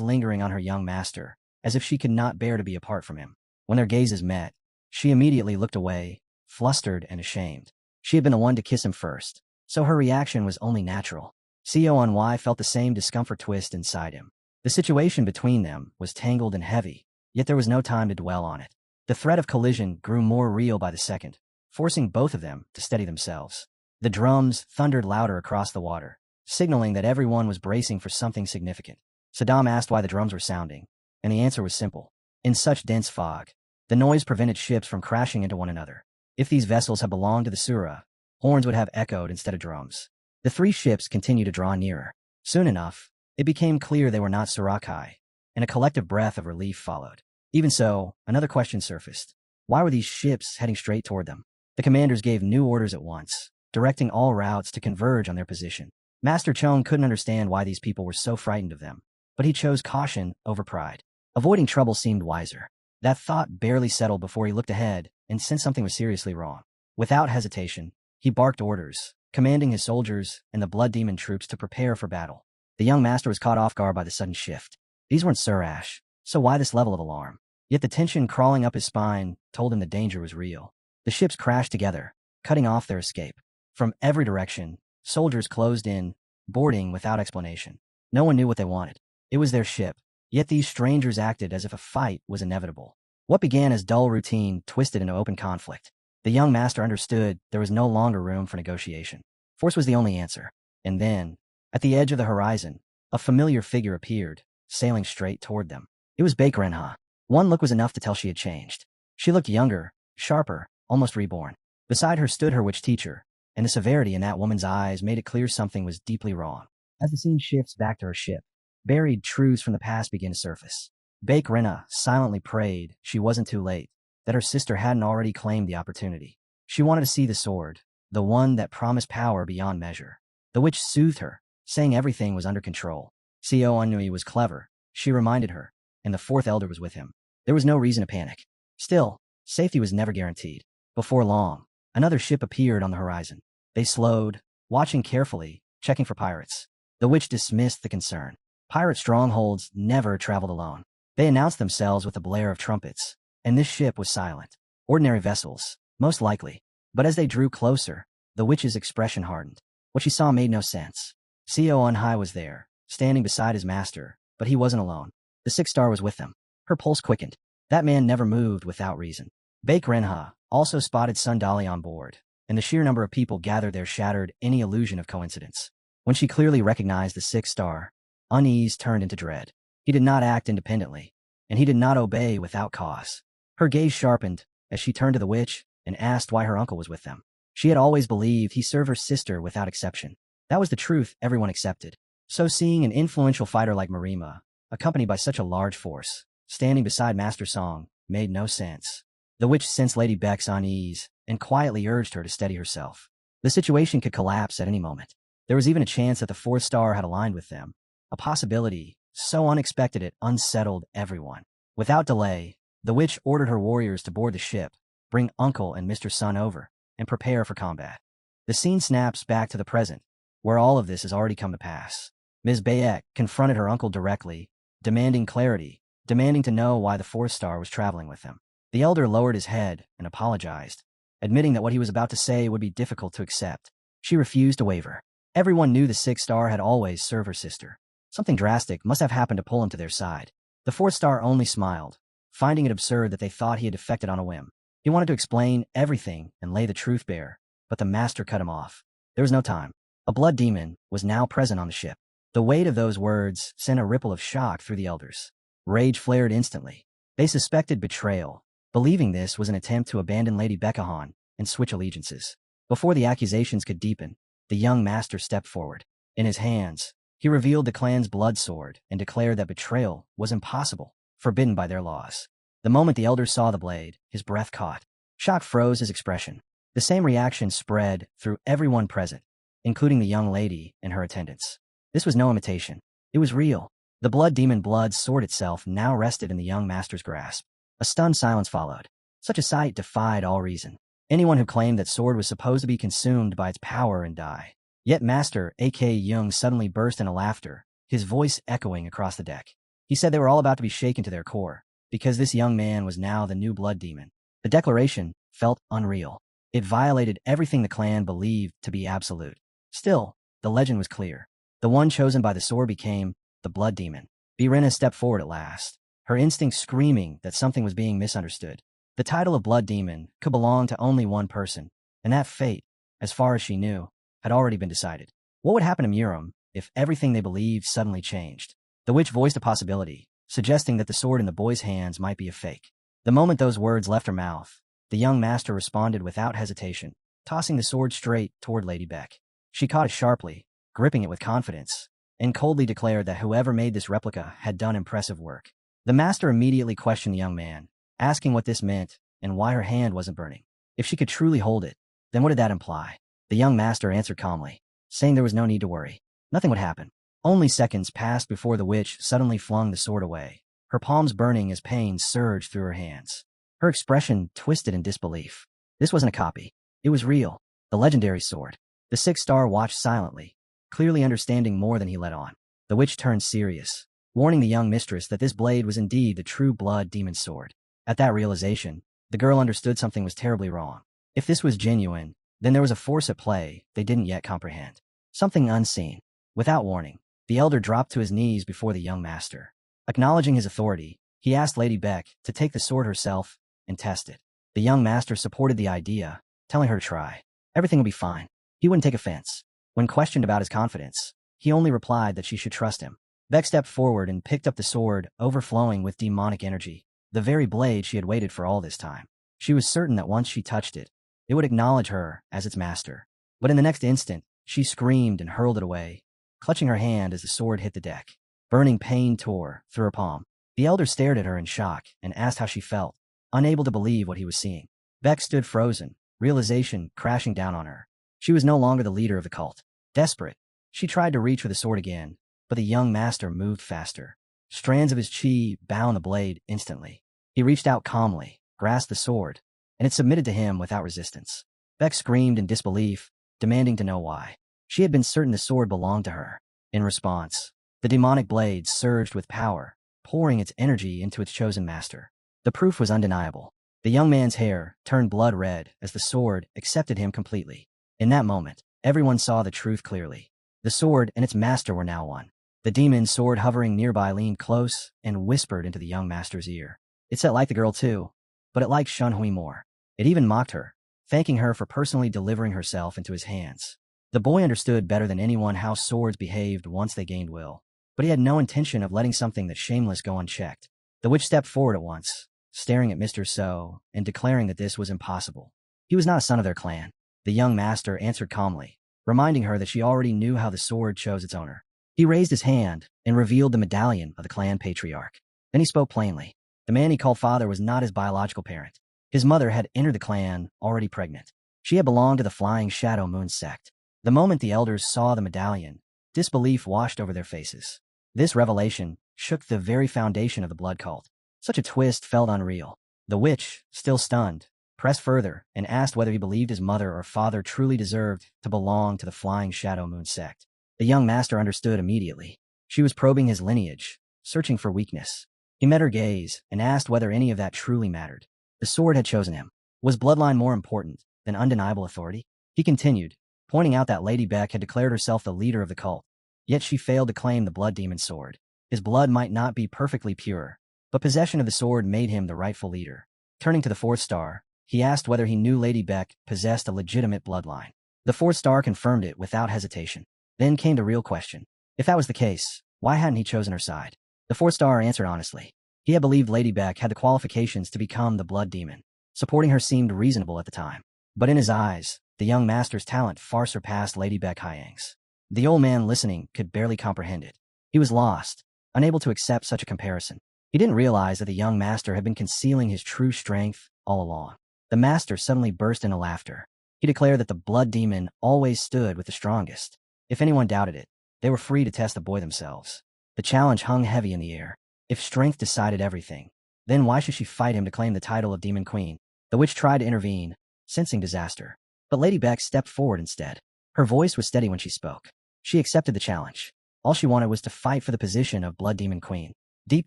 Speaker 1: lingering on her young master, as if she could not bear to be apart from him. When their gazes met, she immediately looked away, flustered and ashamed. She had been the one to kiss him first, so her reaction was only natural. Seo Unwise felt the same discomfort twist inside him. The situation between them was tangled and heavy, yet there was no time to dwell on it. The threat of collision grew more real by the second, forcing both of them to steady themselves. The drums thundered louder across the water, signaling that everyone was bracing for something significant. Saddam asked why the drums were sounding, and the answer was simple. In such dense fog, the noise prevented ships from crashing into one another. If these vessels had belonged to the Sura, horns would have echoed instead of drums. The 3 ships continued to draw nearer. Soon enough, it became clear they were not Surakai, and a collective breath of relief followed. Even so, another question surfaced. Why were these ships heading straight toward them? The commanders gave new orders at once, directing all routes to converge on their position. Master Chong couldn't understand why these people were so frightened of them, but he chose caution over pride. Avoiding trouble seemed wiser. That thought barely settled before he looked ahead and sensed something was seriously wrong. Without hesitation, he barked orders, commanding his soldiers and the blood demon troops to prepare for battle. The young master was caught off guard by the sudden shift. These weren't Surash, so why this level of alarm? Yet the tension crawling up his spine told him the danger was real. The ships crashed together, cutting off their escape. From every direction, soldiers closed in, boarding without explanation. No one knew what they wanted. It was their ship, yet these strangers acted as if a fight was inevitable. What began as dull routine twisted into open conflict. The young master understood there was no longer room for negotiation. Force was the only answer. And then, at the edge of the horizon, a familiar figure appeared, sailing straight toward them. It was Baek Renha. One look was enough to tell she had changed. She looked younger, sharper, almost reborn. Beside her stood her witch teacher, and the severity in that woman's eyes made it clear something was deeply wrong. As the scene shifts back to her ship, buried truths from the past begin to surface. Baek Renha silently prayed she wasn't too late, that her sister hadn't already claimed the opportunity. She wanted to see the sword, the one that promised power beyond measure. The witch soothed her, saying everything was under control. Seo Unwise was clever, she reminded her, and the 4th elder was with him. There was no reason to panic. Still, safety was never guaranteed. Before long, another ship appeared on the horizon. They slowed, watching carefully, checking for pirates. The witch dismissed the concern. Pirate strongholds never traveled alone. They announced themselves with a blare of trumpets, and this ship was silent. Ordinary vessels, most likely. But as they drew closer, the witch's expression hardened. What she saw made no sense. Seo Unhai was there, standing beside his master, but he wasn't alone. The 6th star was with them. Her pulse quickened. That man never moved without reason. Baek Renha, also spotted Sundali on board, and the sheer number of people gathered there shattered any illusion of coincidence. When she clearly recognized the sixth star, unease turned into dread. He did not act independently, and he did not obey without cause. Her gaze sharpened as she turned to the witch and asked why her uncle was with them. She had always believed he served her sister without exception. That was the truth everyone accepted. So seeing an influential fighter like Marima, accompanied by such a large force, standing beside Master Song, made no sense. The witch sensed Lady Beck's unease and quietly urged her to steady herself. The situation could collapse at any moment. There was even a chance that the fourth star had aligned with them, a possibility so unexpected it unsettled everyone. Without delay, the witch ordered her warriors to board the ship, bring Uncle and Mr. Sun over, and prepare for combat. The scene snaps back to the present, where all of this has already come to pass. Ms. Bayek confronted her uncle directly, demanding clarity, demanding to know why the fourth star was traveling with them. The elder lowered his head and apologized, admitting that what he was about to say would be difficult to accept. She refused to waver. Everyone knew the sixth star had always served her sister. Something drastic must have happened to pull him to their side. The fourth star only smiled, finding it absurd that they thought he had defected on a whim. He wanted to explain everything and lay the truth bare, but the master cut him off. There was no time. A blood demon was now present on the ship. The weight of those words sent a ripple of shock through the elders. Rage flared instantly. They suspected betrayal, believing this was an attempt to abandon Lady Beccahan and switch allegiances. Before the accusations could deepen, the young master stepped forward. In his hands, he revealed the clan's blood sword and declared that betrayal was impossible, forbidden by their laws. The moment the elder saw the blade, his breath caught. Shock froze his expression. The same reaction spread through everyone present, including the young lady and her attendants. This was no imitation. It was real. The blood demon blood sword itself now rested in the young master's grasp. A stunned silence followed. Such a sight defied all reason. Anyone who claimed that sword was supposed to be consumed by its power and die. Yet Master A.K. Young suddenly burst into laughter, his voice echoing across the deck. He said they were all about to be shaken to their core, because this young man was now the new blood demon. The declaration felt unreal. It violated everything the clan believed to be absolute. Still, the legend was clear. The one chosen by the sword became the blood demon. Birena stepped forward at last, her instinct screaming that something was being misunderstood. The title of blood demon could belong to only one person, and that fate, as far as she knew, had already been decided. What would happen to Muram if everything they believed suddenly changed? The witch voiced a possibility, suggesting that the sword in the boy's hands might be a fake. The moment those words left her mouth, the young master responded without hesitation, tossing the sword straight toward Lady Beck. She caught it sharply, gripping it with confidence, and coldly declared that whoever made this replica had done impressive work. The master immediately questioned the young man, asking what this meant and why her hand wasn't burning. If she could truly hold it, then what did that imply? The young master answered calmly, saying there was no need to worry. Nothing would happen. Only seconds passed before the witch suddenly flung the sword away, her palms burning as pain surged through her hands. Her expression twisted in disbelief. This wasn't a copy. It was real. The legendary sword. The sixth star watched silently, clearly understanding more than he let on. The witch turned serious, warning the young mistress that this blade was indeed the true blood demon sword. At that realization, the girl understood something was terribly wrong. If this was genuine, then there was a force at play they didn't yet comprehend. Something unseen. Without warning, the elder dropped to his knees before the young master. Acknowledging his authority, he asked Lady Beck to take the sword herself and test it. The young master supported the idea, telling her to try. Everything would be fine. He wouldn't take offense. When questioned about his confidence, he only replied that she should trust him. Beck stepped forward and picked up the sword, overflowing with demonic energy, the very blade she had waited for all this time. She was certain that once she touched it, it would acknowledge her as its master. But in the next instant, she screamed and hurled it away, clutching her hand as the sword hit the deck. Burning pain tore through her palm. The elder stared at her in shock and asked how she felt, unable to believe what he was seeing. Beck stood frozen, realization crashing down on her. She was no longer the leader of the cult. Desperate, she tried to reach for the sword again, but the young master moved faster. Strands of his chi bound the blade instantly. He reached out calmly, grasped the sword, and it submitted to him without resistance. Beck screamed in disbelief, demanding to know why. She had been certain the sword belonged to her. In response, the demonic blade surged with power, pouring its energy into its chosen master. The proof was undeniable. The young man's hair turned blood red as the sword accepted him completely. In that moment, everyone saw the truth clearly. The sword and its master were now one. The demon sword hovering nearby leaned close and whispered into the young master's ear. It set like the girl too, but it liked Shunhui more. It even mocked her, thanking her for personally delivering herself into his hands. The boy understood better than anyone how swords behaved once they gained will, but he had no intention of letting something that shameless go unchecked. The witch stepped forward at once, staring at Mr. So and declaring that this was impossible. He was not a son of their clan. The young master answered calmly, reminding her that she already knew how the sword chose its owner. He raised his hand and revealed the medallion of the clan patriarch. Then he spoke plainly. The man he called father was not his biological parent. His mother had entered the clan already pregnant. She had belonged to the Flying Shadow Moon sect. The moment the elders saw the medallion, disbelief washed over their faces. This revelation shook the very foundation of the blood cult. Such a twist felt unreal. The witch, still stunned, pressed further and asked whether he believed his mother or father truly deserved to belong to the Flying Shadow Moon sect. The young master understood immediately. She was probing his lineage, searching for weakness. He met her gaze and asked whether any of that truly mattered. The sword had chosen him. Was bloodline more important than undeniable authority? He continued, pointing out that Lady Beck had declared herself the leader of the cult, yet she failed to claim the blood demon sword. His blood might not be perfectly pure, but possession of the sword made him the rightful leader. Turning to the fourth star, he asked whether he knew Lady Beck possessed a legitimate bloodline. The fourth star confirmed it without hesitation. Then came the real question. If that was the case, why hadn't he chosen her side? The fourth star answered honestly. He had believed Lady Beck had the qualifications to become the blood demon. Supporting her seemed reasonable at the time. But in his eyes, the young master's talent far surpassed Lady Beck Hyang's. The old man listening could barely comprehend it. He was lost, unable to accept such a comparison. He didn't realize that the young master had been concealing his true strength all along. The master suddenly burst into laughter. He declared that the blood demon always stood with the strongest. If anyone doubted it, they were free to test the boy themselves. The challenge hung heavy in the air. If strength decided everything, then why should she fight him to claim the title of Demon Queen? The witch tried to intervene, sensing disaster. But Lady Beck stepped forward instead. Her voice was steady when she spoke. She accepted the challenge. All she wanted was to fight for the position of Blood Demon Queen. Deep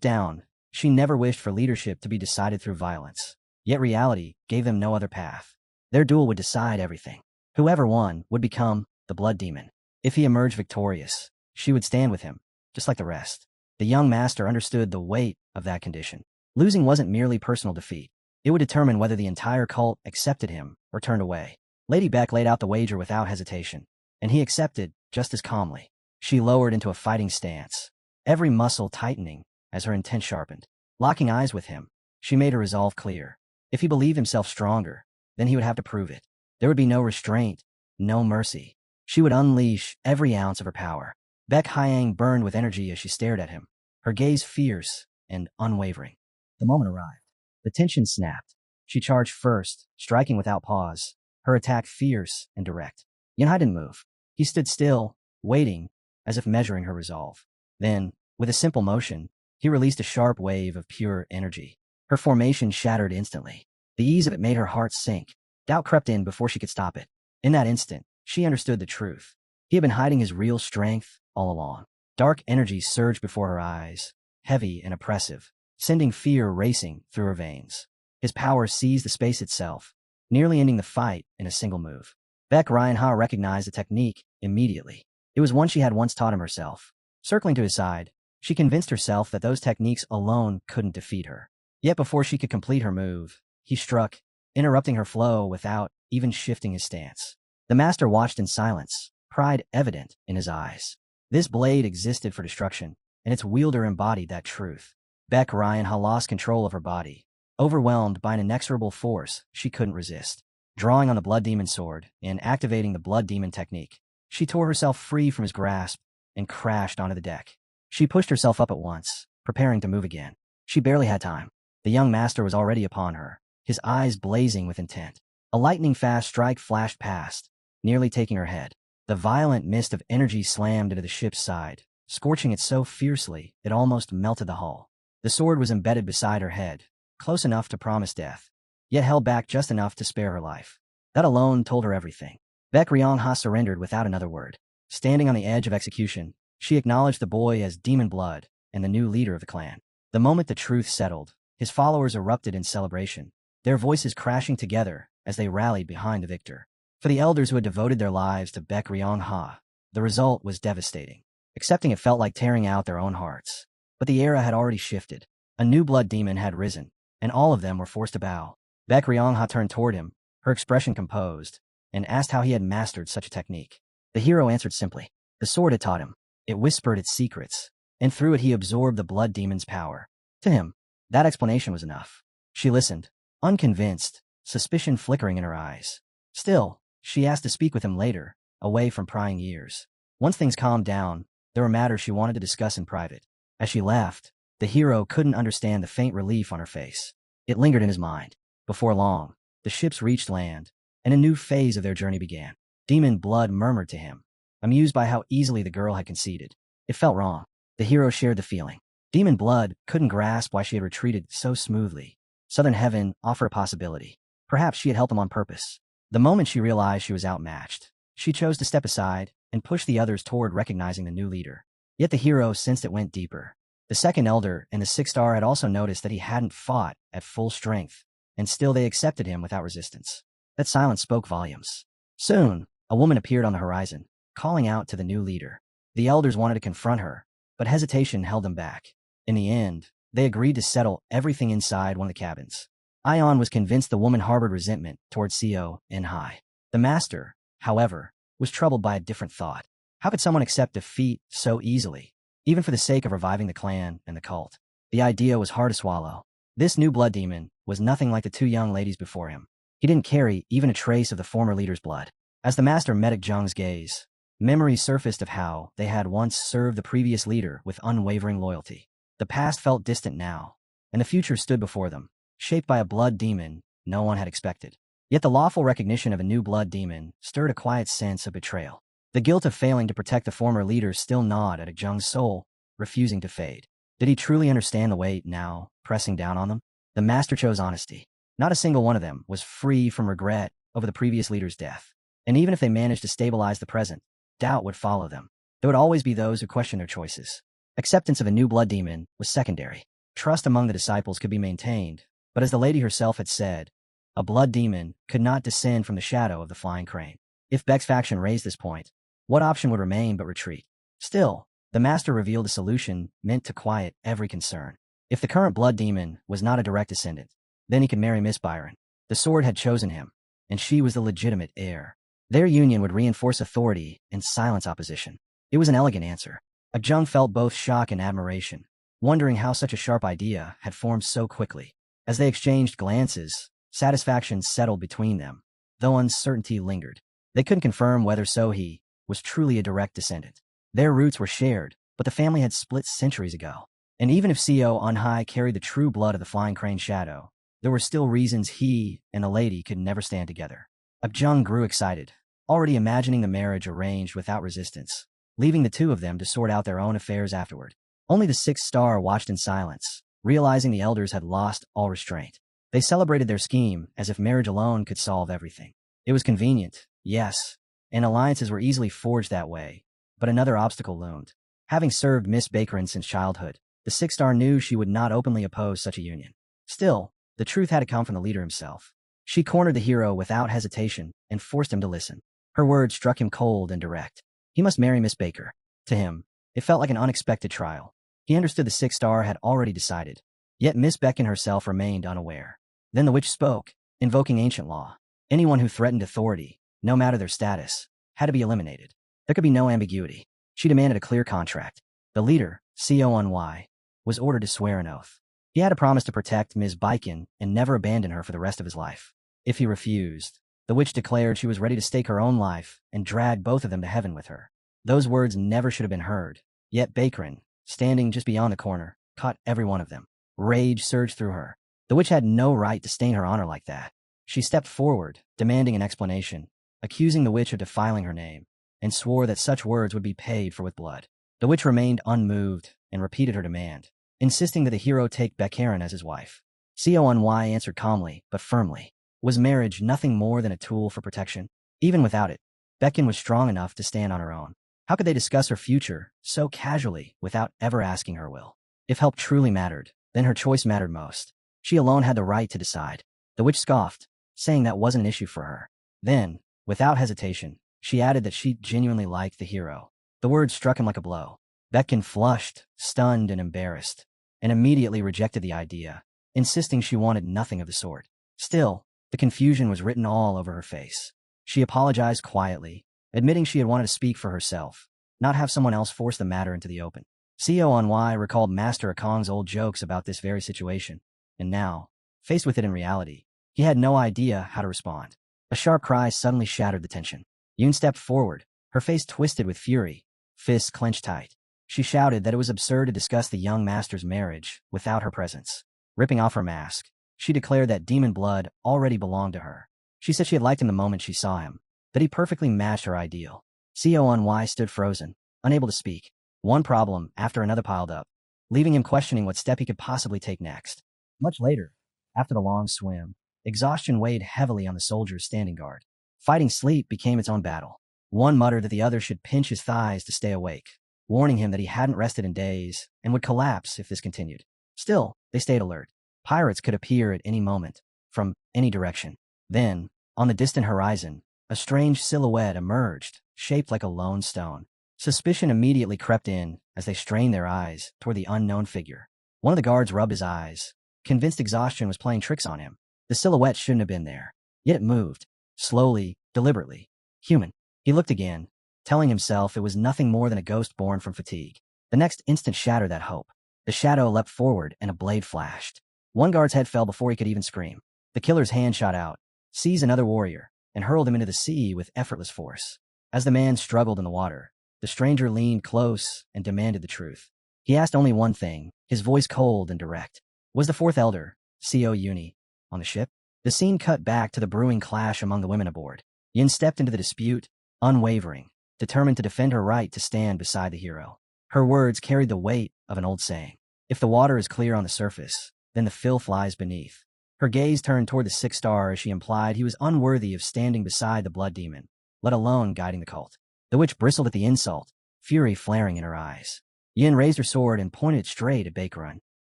Speaker 1: down, she never wished for leadership to be decided through violence. Yet reality gave them no other path. Their duel would decide everything. Whoever won would become the Blood Demon. If he emerged victorious, she would stand with him, just like the rest. The young master understood the weight of that condition. Losing wasn't merely personal defeat. It would determine whether the entire cult accepted him or turned away. Lady Beck laid out the wager without hesitation, and he accepted just as calmly. She lowered into a fighting stance, every muscle tightening as her intent sharpened. Locking eyes with him, she made her resolve clear. If he believed himself stronger, then he would have to prove it. There would be no restraint, no mercy. She would unleash every ounce of her power. Beck Hyang burned with energy as she stared at him, her gaze fierce and unwavering. The moment arrived. The tension snapped. She charged first, striking without pause, her attack fierce and direct. Yanhai didn't move. He stood still, waiting, as if measuring her resolve. Then, with a simple motion, he released a sharp wave of pure energy. Her formation shattered instantly. The ease of it made her heart sink. Doubt crept in before she could stop it. In that instant, she understood the truth. He had been hiding his real strength all along. Dark energy surged before her eyes, heavy and oppressive, sending fear racing through her veins. His power seized the space itself, nearly ending the fight in a single move. Beck Ryanha recognized the technique immediately. It was one she had once taught him herself. Circling to his side, she convinced herself that those techniques alone couldn't defeat her. Yet before she could complete her move, he struck, interrupting her flow without even shifting his stance. The master watched in silence, pride evident in his eyes. This blade existed for destruction, and its wielder embodied that truth. Beck Ryanha lost control of her body. Overwhelmed by an inexorable force she couldn't resist. Drawing on the Blood Demon sword and activating the Blood Demon technique, she tore herself free from his grasp and crashed onto the deck. She pushed herself up at once, preparing to move again. She barely had time. The young master was already upon her, his eyes blazing with intent. A lightning-fast strike flashed past, nearly taking her head. The violent mist of energy slammed into the ship's side, scorching it so fiercely it almost melted the hull. The sword was embedded beside her head, close enough to promise death, yet held back just enough to spare her life. That alone told her everything. Beck Ryongha surrendered without another word. Standing on the edge of execution, she acknowledged the boy as Demon Blood and the new leader of the clan. The moment the truth settled, his followers erupted in celebration, their voices crashing together as they rallied behind the victor. For the elders who had devoted their lives to Beck Ryongha, the result was devastating. Accepting it felt like tearing out their own hearts. But the era had already shifted. A new blood demon had risen, and all of them were forced to bow. Baek Ryongha turned toward him, her expression composed, and asked how he had mastered such a technique. The hero answered simply. The sword had taught him. It whispered its secrets, and through it he absorbed the blood demon's power. To him, that explanation was enough. She listened, unconvinced, suspicion flickering in her eyes. Still, she asked to speak with him later, away from prying ears. Once things calmed down, there were matters she wanted to discuss in private. As she left, the hero couldn't understand the faint relief on her face. It lingered in his mind. Before long, the ships reached land, and a new phase of their journey began. Demon blood murmured to him, amused by how easily the girl had conceded. It felt wrong. The hero shared the feeling. Demon blood couldn't grasp why she had retreated so smoothly. Southern Heaven offered a possibility. Perhaps she had helped him on purpose. The moment she realized she was outmatched, she chose to step aside and push the others toward recognizing the new leader. Yet the hero sensed it went deeper. The second elder and the sixth star had also noticed that he hadn't fought at full strength, and still they accepted him without resistance. That silence spoke volumes. Soon, a woman appeared on the horizon, calling out to the new leader. The elders wanted to confront her, but hesitation held them back. In the end, they agreed to settle everything inside one of the cabins. Ion was convinced the woman harbored resentment toward Co and Hai. The master, however, was troubled by a different thought. How could someone accept defeat so easily, even for the sake of reviving the clan and the cult? The idea was hard to swallow. This new blood demon was nothing like the two young ladies before him. He didn't carry even a trace of the former leader's blood. As the master met Jung's gaze, memories surfaced of how they had once served the previous leader with unwavering loyalty. The past felt distant now, and the future stood before them, shaped by a blood demon no one had expected. Yet the lawful recognition of a new blood demon stirred a quiet sense of betrayal. The guilt of failing to protect the former leader still gnawed at Jung's soul, refusing to fade. Did he truly understand the weight now pressing down on them? The master chose honesty. Not a single one of them was free from regret over the previous leader's death. And even if they managed to stabilize the present, doubt would follow them. There would always be those who questioned their choices. Acceptance of a new blood demon was secondary. Trust among the disciples could be maintained, but as the lady herself had said, a blood demon could not descend from the shadow of the flying crane. If Beck's faction raised this point, what option would remain but retreat? Still, the master revealed a solution meant to quiet every concern. If the current blood demon was not a direct descendant, then he could marry Miss Byron. The sword had chosen him, and she was the legitimate heir. Their union would reinforce authority and silence opposition. It was an elegant answer. Jung felt both shock and admiration, wondering how such a sharp idea had formed so quickly. As they exchanged glances, satisfaction settled between them, though uncertainty lingered. They couldn't confirm whether Sohee was truly a direct descendant. Their roots were shared, but the family had split centuries ago. And even if Co on High carried the true blood of the flying crane shadow, there were still reasons he and the lady could never stand together. Jung grew excited, already imagining the marriage arranged without resistance, leaving the two of them to sort out their own affairs afterward. Only the sixth star watched in silence, realizing the elders had lost all restraint. They celebrated their scheme as if marriage alone could solve everything. It was convenient, yes, and alliances were easily forged that way, but another obstacle loomed. Having served Miss Bakerin since childhood, the sixth star knew she would not openly oppose such a union. Still, the truth had to come from the leader himself. She cornered the hero without hesitation and forced him to listen. Her words struck him cold and direct. He must marry Miss Baker. To him, it felt like an unexpected trial. He understood the sixth star had already decided, yet Miss Beckon herself remained unaware. Then the witch spoke, invoking ancient law. Anyone who threatened authority, no matter their status, had to be eliminated. There could be no ambiguity. She demanded a clear contract. The leader, CONY, was ordered to swear an oath. He had a promise to protect Ms. Baikin and never abandon her for the rest of his life. If he refused, the witch declared she was ready to stake her own life and drag both of them to heaven with her. Those words never should have been heard. Yet Bakerin, standing just beyond the corner, caught every one of them. Rage surged through her. The witch had no right to stain her honor like that. She stepped forward, demanding an explanation, accusing the witch of defiling her name, and swore that such words would be paid for with blood. The witch remained unmoved and repeated her demand, insisting that the hero take Beccarin as his wife. CONY answered calmly, but firmly. Was marriage nothing more than a tool for protection? Even without it, Beckin was strong enough to stand on her own. How could they discuss her future so casually without ever asking her will? If help truly mattered, then her choice mattered most. She alone had the right to decide. The witch scoffed, saying that wasn't an issue for her. Then, without hesitation, she added that she genuinely liked the hero. The words struck him like a blow. Beckin flushed, stunned and embarrassed, and immediately rejected the idea, insisting she wanted nothing of the sort. Still, the confusion was written all over her face. She apologized quietly, admitting she had wanted to speak for herself, not have someone else force the matter into the open. Seo On-Y recalled Master Akong's old jokes about this very situation, and now, faced with it in reality, he had no idea how to respond. A sharp cry suddenly shattered the tension. Yoon stepped forward, her face twisted with fury, fists clenched tight. She shouted that it was absurd to discuss the young master's marriage without her presence. Ripping off her mask, she declared that demon blood already belonged to her. She said she had liked him the moment she saw him, that he perfectly matched her ideal. Seo On-Y stood frozen, unable to speak. One problem after another piled up, leaving him questioning what step he could possibly take next. Much later, after the long swim, exhaustion weighed heavily on the soldier's standing guard. Fighting sleep became its own battle. One muttered that the other should pinch his thighs to stay awake, warning him that he hadn't rested in days and would collapse if this continued. Still, they stayed alert. Pirates could appear at any moment, from any direction. Then, on the distant horizon, a strange silhouette emerged, shaped like a lone stone. Suspicion immediately crept in as they strained their eyes toward the unknown figure. One of the guards rubbed his eyes, convinced exhaustion was playing tricks on him. The silhouette shouldn't have been there, yet it moved, slowly, deliberately. Human. He looked again, telling himself it was nothing more than a ghost born from fatigue. The next instant shattered that hope. The shadow leapt forward and a blade flashed. One guard's head fell before he could even scream. The killer's hand shot out, seized another warrior, and hurled him into the sea with effortless force. As the man struggled in the water, the stranger leaned close and demanded the truth. He asked only one thing, his voice cold and direct. Was the fourth elder, Co Uni, on the ship? The scene cut back to the brewing clash among the women aboard. Yin stepped into the dispute, unwavering, determined to defend her right to stand beside the hero. Her words carried the weight of an old saying. If the water is clear on the surface, then the filth lies beneath. Her gaze turned toward the sixth star as she implied he was unworthy of standing beside the blood demon, let alone guiding the cult. The witch bristled at the insult, fury flaring in her eyes. Yin raised her sword and pointed it straight at Baekran.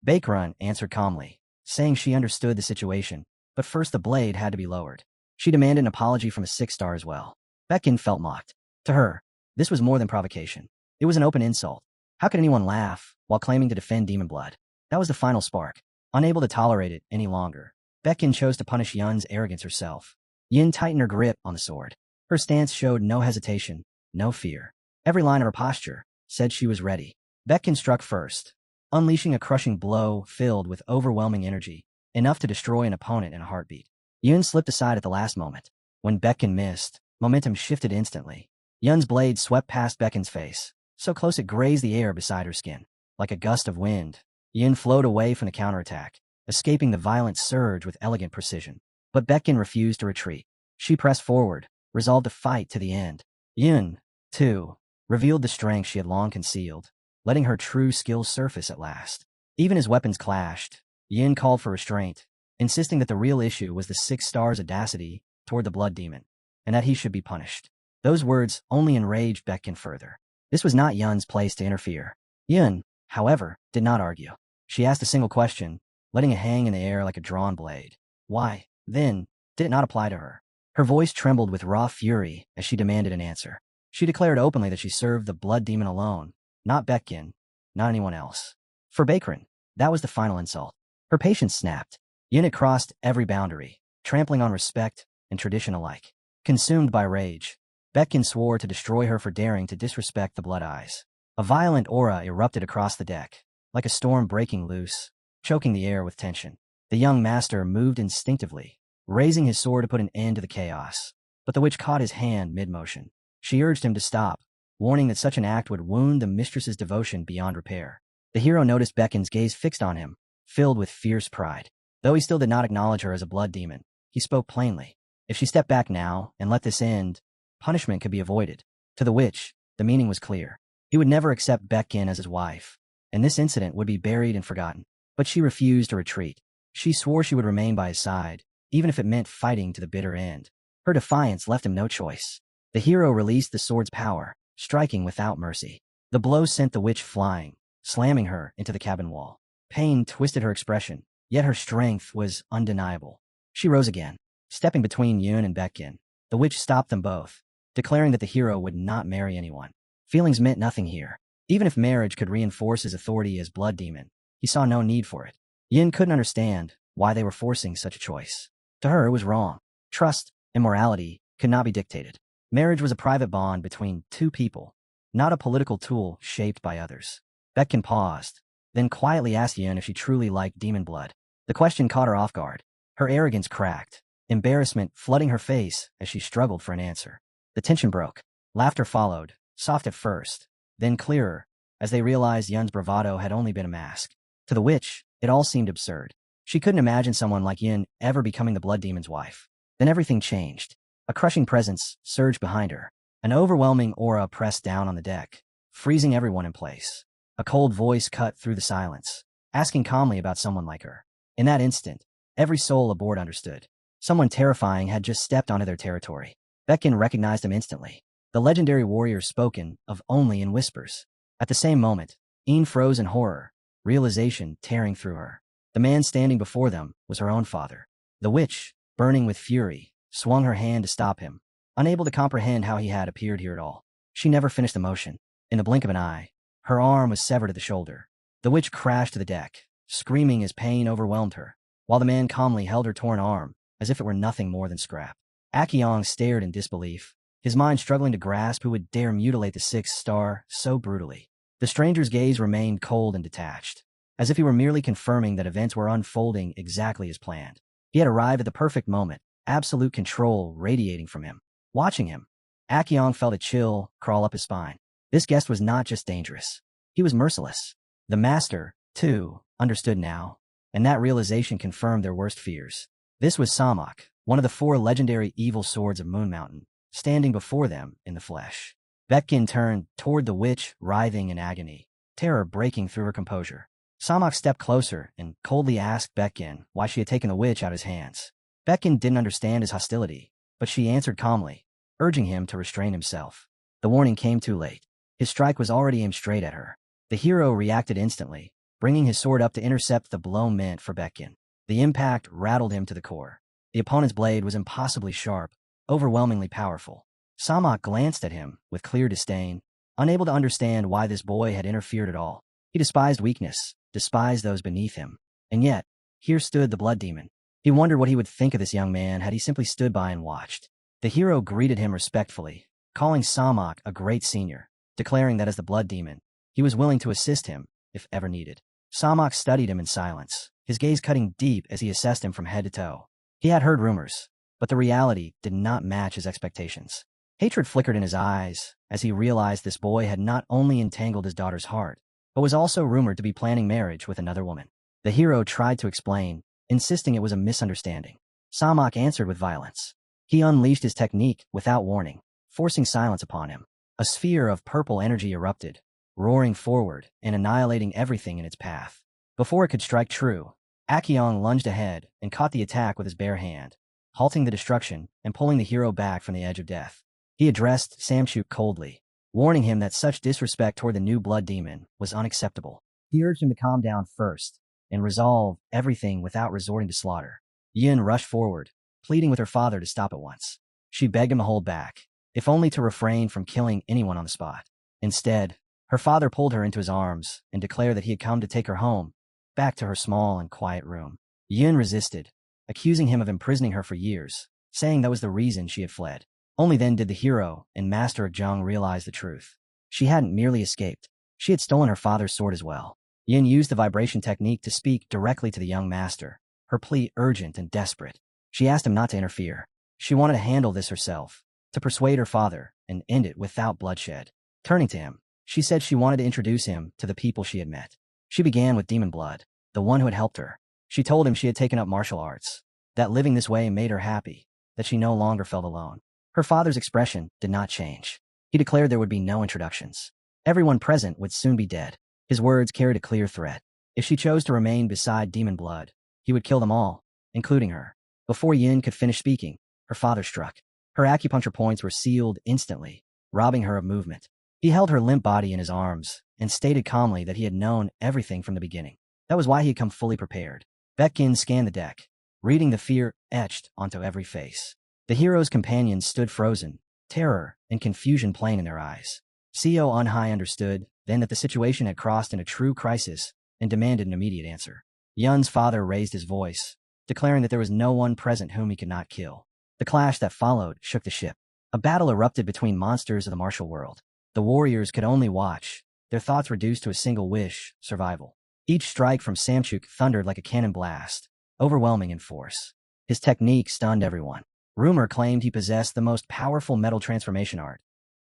Speaker 1: Baekran answered calmly, saying she understood the situation, but first the blade had to be lowered. She demanded an apology from a sixth star as well. Baekran felt mocked. To her, this was more than provocation. It was an open insult. How could anyone laugh while claiming to defend demon blood? That was the final spark. Unable to tolerate it any longer, Baekran chose to punish Yun's arrogance herself. Yin tightened her grip on the sword. Her stance showed no hesitation, no fear. Every line of her posture said she was ready. Baekran struck first, unleashing a crushing blow filled with overwhelming energy, enough to destroy an opponent in a heartbeat. Yun slipped aside at the last moment. When Baekran missed, momentum shifted instantly. Yun's blade swept past Baekran's face, so close it grazed the air beside her skin. Like a gust of wind, Yun flowed away from the counterattack, escaping the violent surge with elegant precision. But Baekran refused to retreat. She pressed forward, resolved to fight to the end. Yun, too, revealed the strength she had long concealed, letting her true skills surface at last. Even as weapons clashed, Yin called for restraint, insisting that the real issue was the six star's audacity toward the blood demon, and that he should be punished. Those words only enraged Baekran further. This was not Yun's place to interfere. Yun, however, did not argue. She asked a single question, letting it hang in the air like a drawn blade. Why, then, did it not apply to her? Her voice trembled with raw fury as she demanded an answer. She declared openly that she served the blood demon alone, not Baekran, not anyone else. For Baekran, that was the final insult. Her patience snapped. Yin had crossed every boundary, trampling on respect and tradition alike. Consumed by rage, Baekran swore to destroy her for daring to disrespect the Blood Eyes. A violent aura erupted across the deck, like a storm breaking loose, choking the air with tension. The young master moved instinctively, raising his sword to put an end to the chaos. But the witch caught his hand mid-motion. She urged him to stop, warning that such an act would wound the mistress's devotion beyond repair. The hero noticed Baekran's gaze fixed on him, filled with fierce pride. Though he still did not acknowledge her as a blood demon, he spoke plainly. If she stepped back now and let this end, punishment could be avoided. To the witch, the meaning was clear. He would never accept Baekran as his wife, and this incident would be buried and forgotten. But she refused to retreat. She swore she would remain by his side, even if it meant fighting to the bitter end. Her defiance left him no choice. The hero released the sword's power, striking without mercy. The blow sent the witch flying, slamming her into the cabin wall. Pain twisted her expression, yet her strength was undeniable. She rose again, stepping between Yun and Baekran. The witch stopped them both, declaring that the hero would not marry anyone. Feelings meant nothing here. Even if marriage could reinforce his authority as blood demon, he saw no need for it. Yin couldn't understand why they were forcing such a choice. To her, it was wrong. Trust and morality could not be dictated. Marriage was a private bond between two people, not a political tool shaped by others. Betkin paused, then quietly asked Yin if she truly liked demon blood. The question caught her off guard. Her arrogance cracked, embarrassment flooding her face as she struggled for an answer. The tension broke. Laughter followed, soft at first, then clearer, as they realized Yun's bravado had only been a mask. To the witch, it all seemed absurd. She couldn't imagine someone like Yin ever becoming the blood demon's wife. Then everything changed. A crushing presence surged behind her. An overwhelming aura pressed down on the deck, freezing everyone in place. A cold voice cut through the silence, asking calmly about someone like her. In that instant, every soul aboard understood. Someone terrifying had just stepped onto their territory. Betkin recognized him instantly. The legendary warrior spoken of only in whispers. At the same moment, Een froze in horror, realization tearing through her. The man standing before them was her own father. The witch, burning with fury, swung her hand to stop him, unable to comprehend how he had appeared here at all. She never finished the motion. In the blink of an eye, her arm was severed at the shoulder. The witch crashed to the deck, screaming as pain overwhelmed her, while the man calmly held her torn arm, as if it were nothing more than scrap. Akyong stared in disbelief, his mind struggling to grasp who would dare mutilate the sixth star so brutally. The stranger's gaze remained cold and detached, as if he were merely confirming that events were unfolding exactly as planned. He had arrived at the perfect moment, absolute control radiating from him. Watching him, Akyong felt a chill crawl up his spine. This guest was not just dangerous. He was merciless. The master, too, understood now, and that realization confirmed their worst fears. This was Samok, one of the 4 legendary evil swords of Moon Mountain, standing before them in the flesh. Betkin turned toward the witch, writhing in agony, terror breaking through her composure. Samok stepped closer and coldly asked Betkin why she had taken the witch out of his hands. Betkin didn't understand his hostility, but she answered calmly, urging him to restrain himself. The warning came too late. His strike was already aimed straight at her. The hero reacted instantly, bringing his sword up to intercept the blow meant for Betkin. The impact rattled him to the core. The opponent's blade was impossibly sharp, overwhelmingly powerful. Samok glanced at him with clear disdain, unable to understand why this boy had interfered at all. He despised weakness, despised those beneath him. And yet, here stood the blood demon. He wondered what he would think of this young man had he simply stood by and watched. The hero greeted him respectfully, calling Samok a great senior, declaring that as the blood demon, he was willing to assist him if ever needed. Samok studied him in silence, his gaze cutting deep as he assessed him from head to toe. He had heard rumors, but the reality did not match his expectations. Hatred flickered in his eyes as he realized this boy had not only entangled his daughter's heart, but was also rumored to be planning marriage with another woman. The hero tried to explain, insisting it was a misunderstanding. Samok answered with violence. He unleashed his technique without warning, forcing silence upon him. A sphere of purple energy erupted, roaring forward and annihilating everything in its path. Before it could strike true, Akyong lunged ahead and caught the attack with his bare hand, halting the destruction and pulling the hero back from the edge of death. He addressed Samchuk coldly, warning him that such disrespect toward the new blood demon was unacceptable. He urged him to calm down first and resolve everything without resorting to slaughter. Yin rushed forward, pleading with her father to stop at once. She begged him to hold back, if only to refrain from killing anyone on the spot. Instead, her father pulled her into his arms and declared that he had come to take her home, back to her small and quiet room. Yin resisted, accusing him of imprisoning her for years, saying that was the reason she had fled. Only then did the hero and master of Zheng realize the truth. She hadn't merely escaped. She had stolen her father's sword as well. Yin used the vibration technique to speak directly to the young master, her plea urgent and desperate. She asked him not to interfere. She wanted to handle this herself, to persuade her father and end it without bloodshed. Turning to him, she said she wanted to introduce him to the people she had met. She began with Demon Blood, the one who had helped her. She told him she had taken up martial arts, that living this way made her happy, that she no longer felt alone. Her father's expression did not change. He declared there would be no introductions. Everyone present would soon be dead. His words carried a clear threat. If she chose to remain beside Demon Blood, he would kill them all, including her. Before Yin could finish speaking, her father struck. Her acupuncture points were sealed instantly, robbing her of movement. He held her limp body in his arms and stated calmly that he had known everything from the beginning. That was why he had come fully prepared. Betkin scanned the deck, reading the fear etched onto every face. The hero's companions stood frozen, terror and confusion plain in their eyes. Co Unhai understood then that the situation had crossed into true crisis and demanded an immediate answer. Yun's father raised his voice, declaring that there was no one present whom he could not kill. The clash that followed shook the ship. A battle erupted between monsters of the martial world. The warriors could only watch, their thoughts reduced to a single wish: survival. Each strike from Samchuk thundered like a cannon blast, overwhelming in force. His technique stunned everyone. Rumor claimed he possessed the most powerful metal transformation art,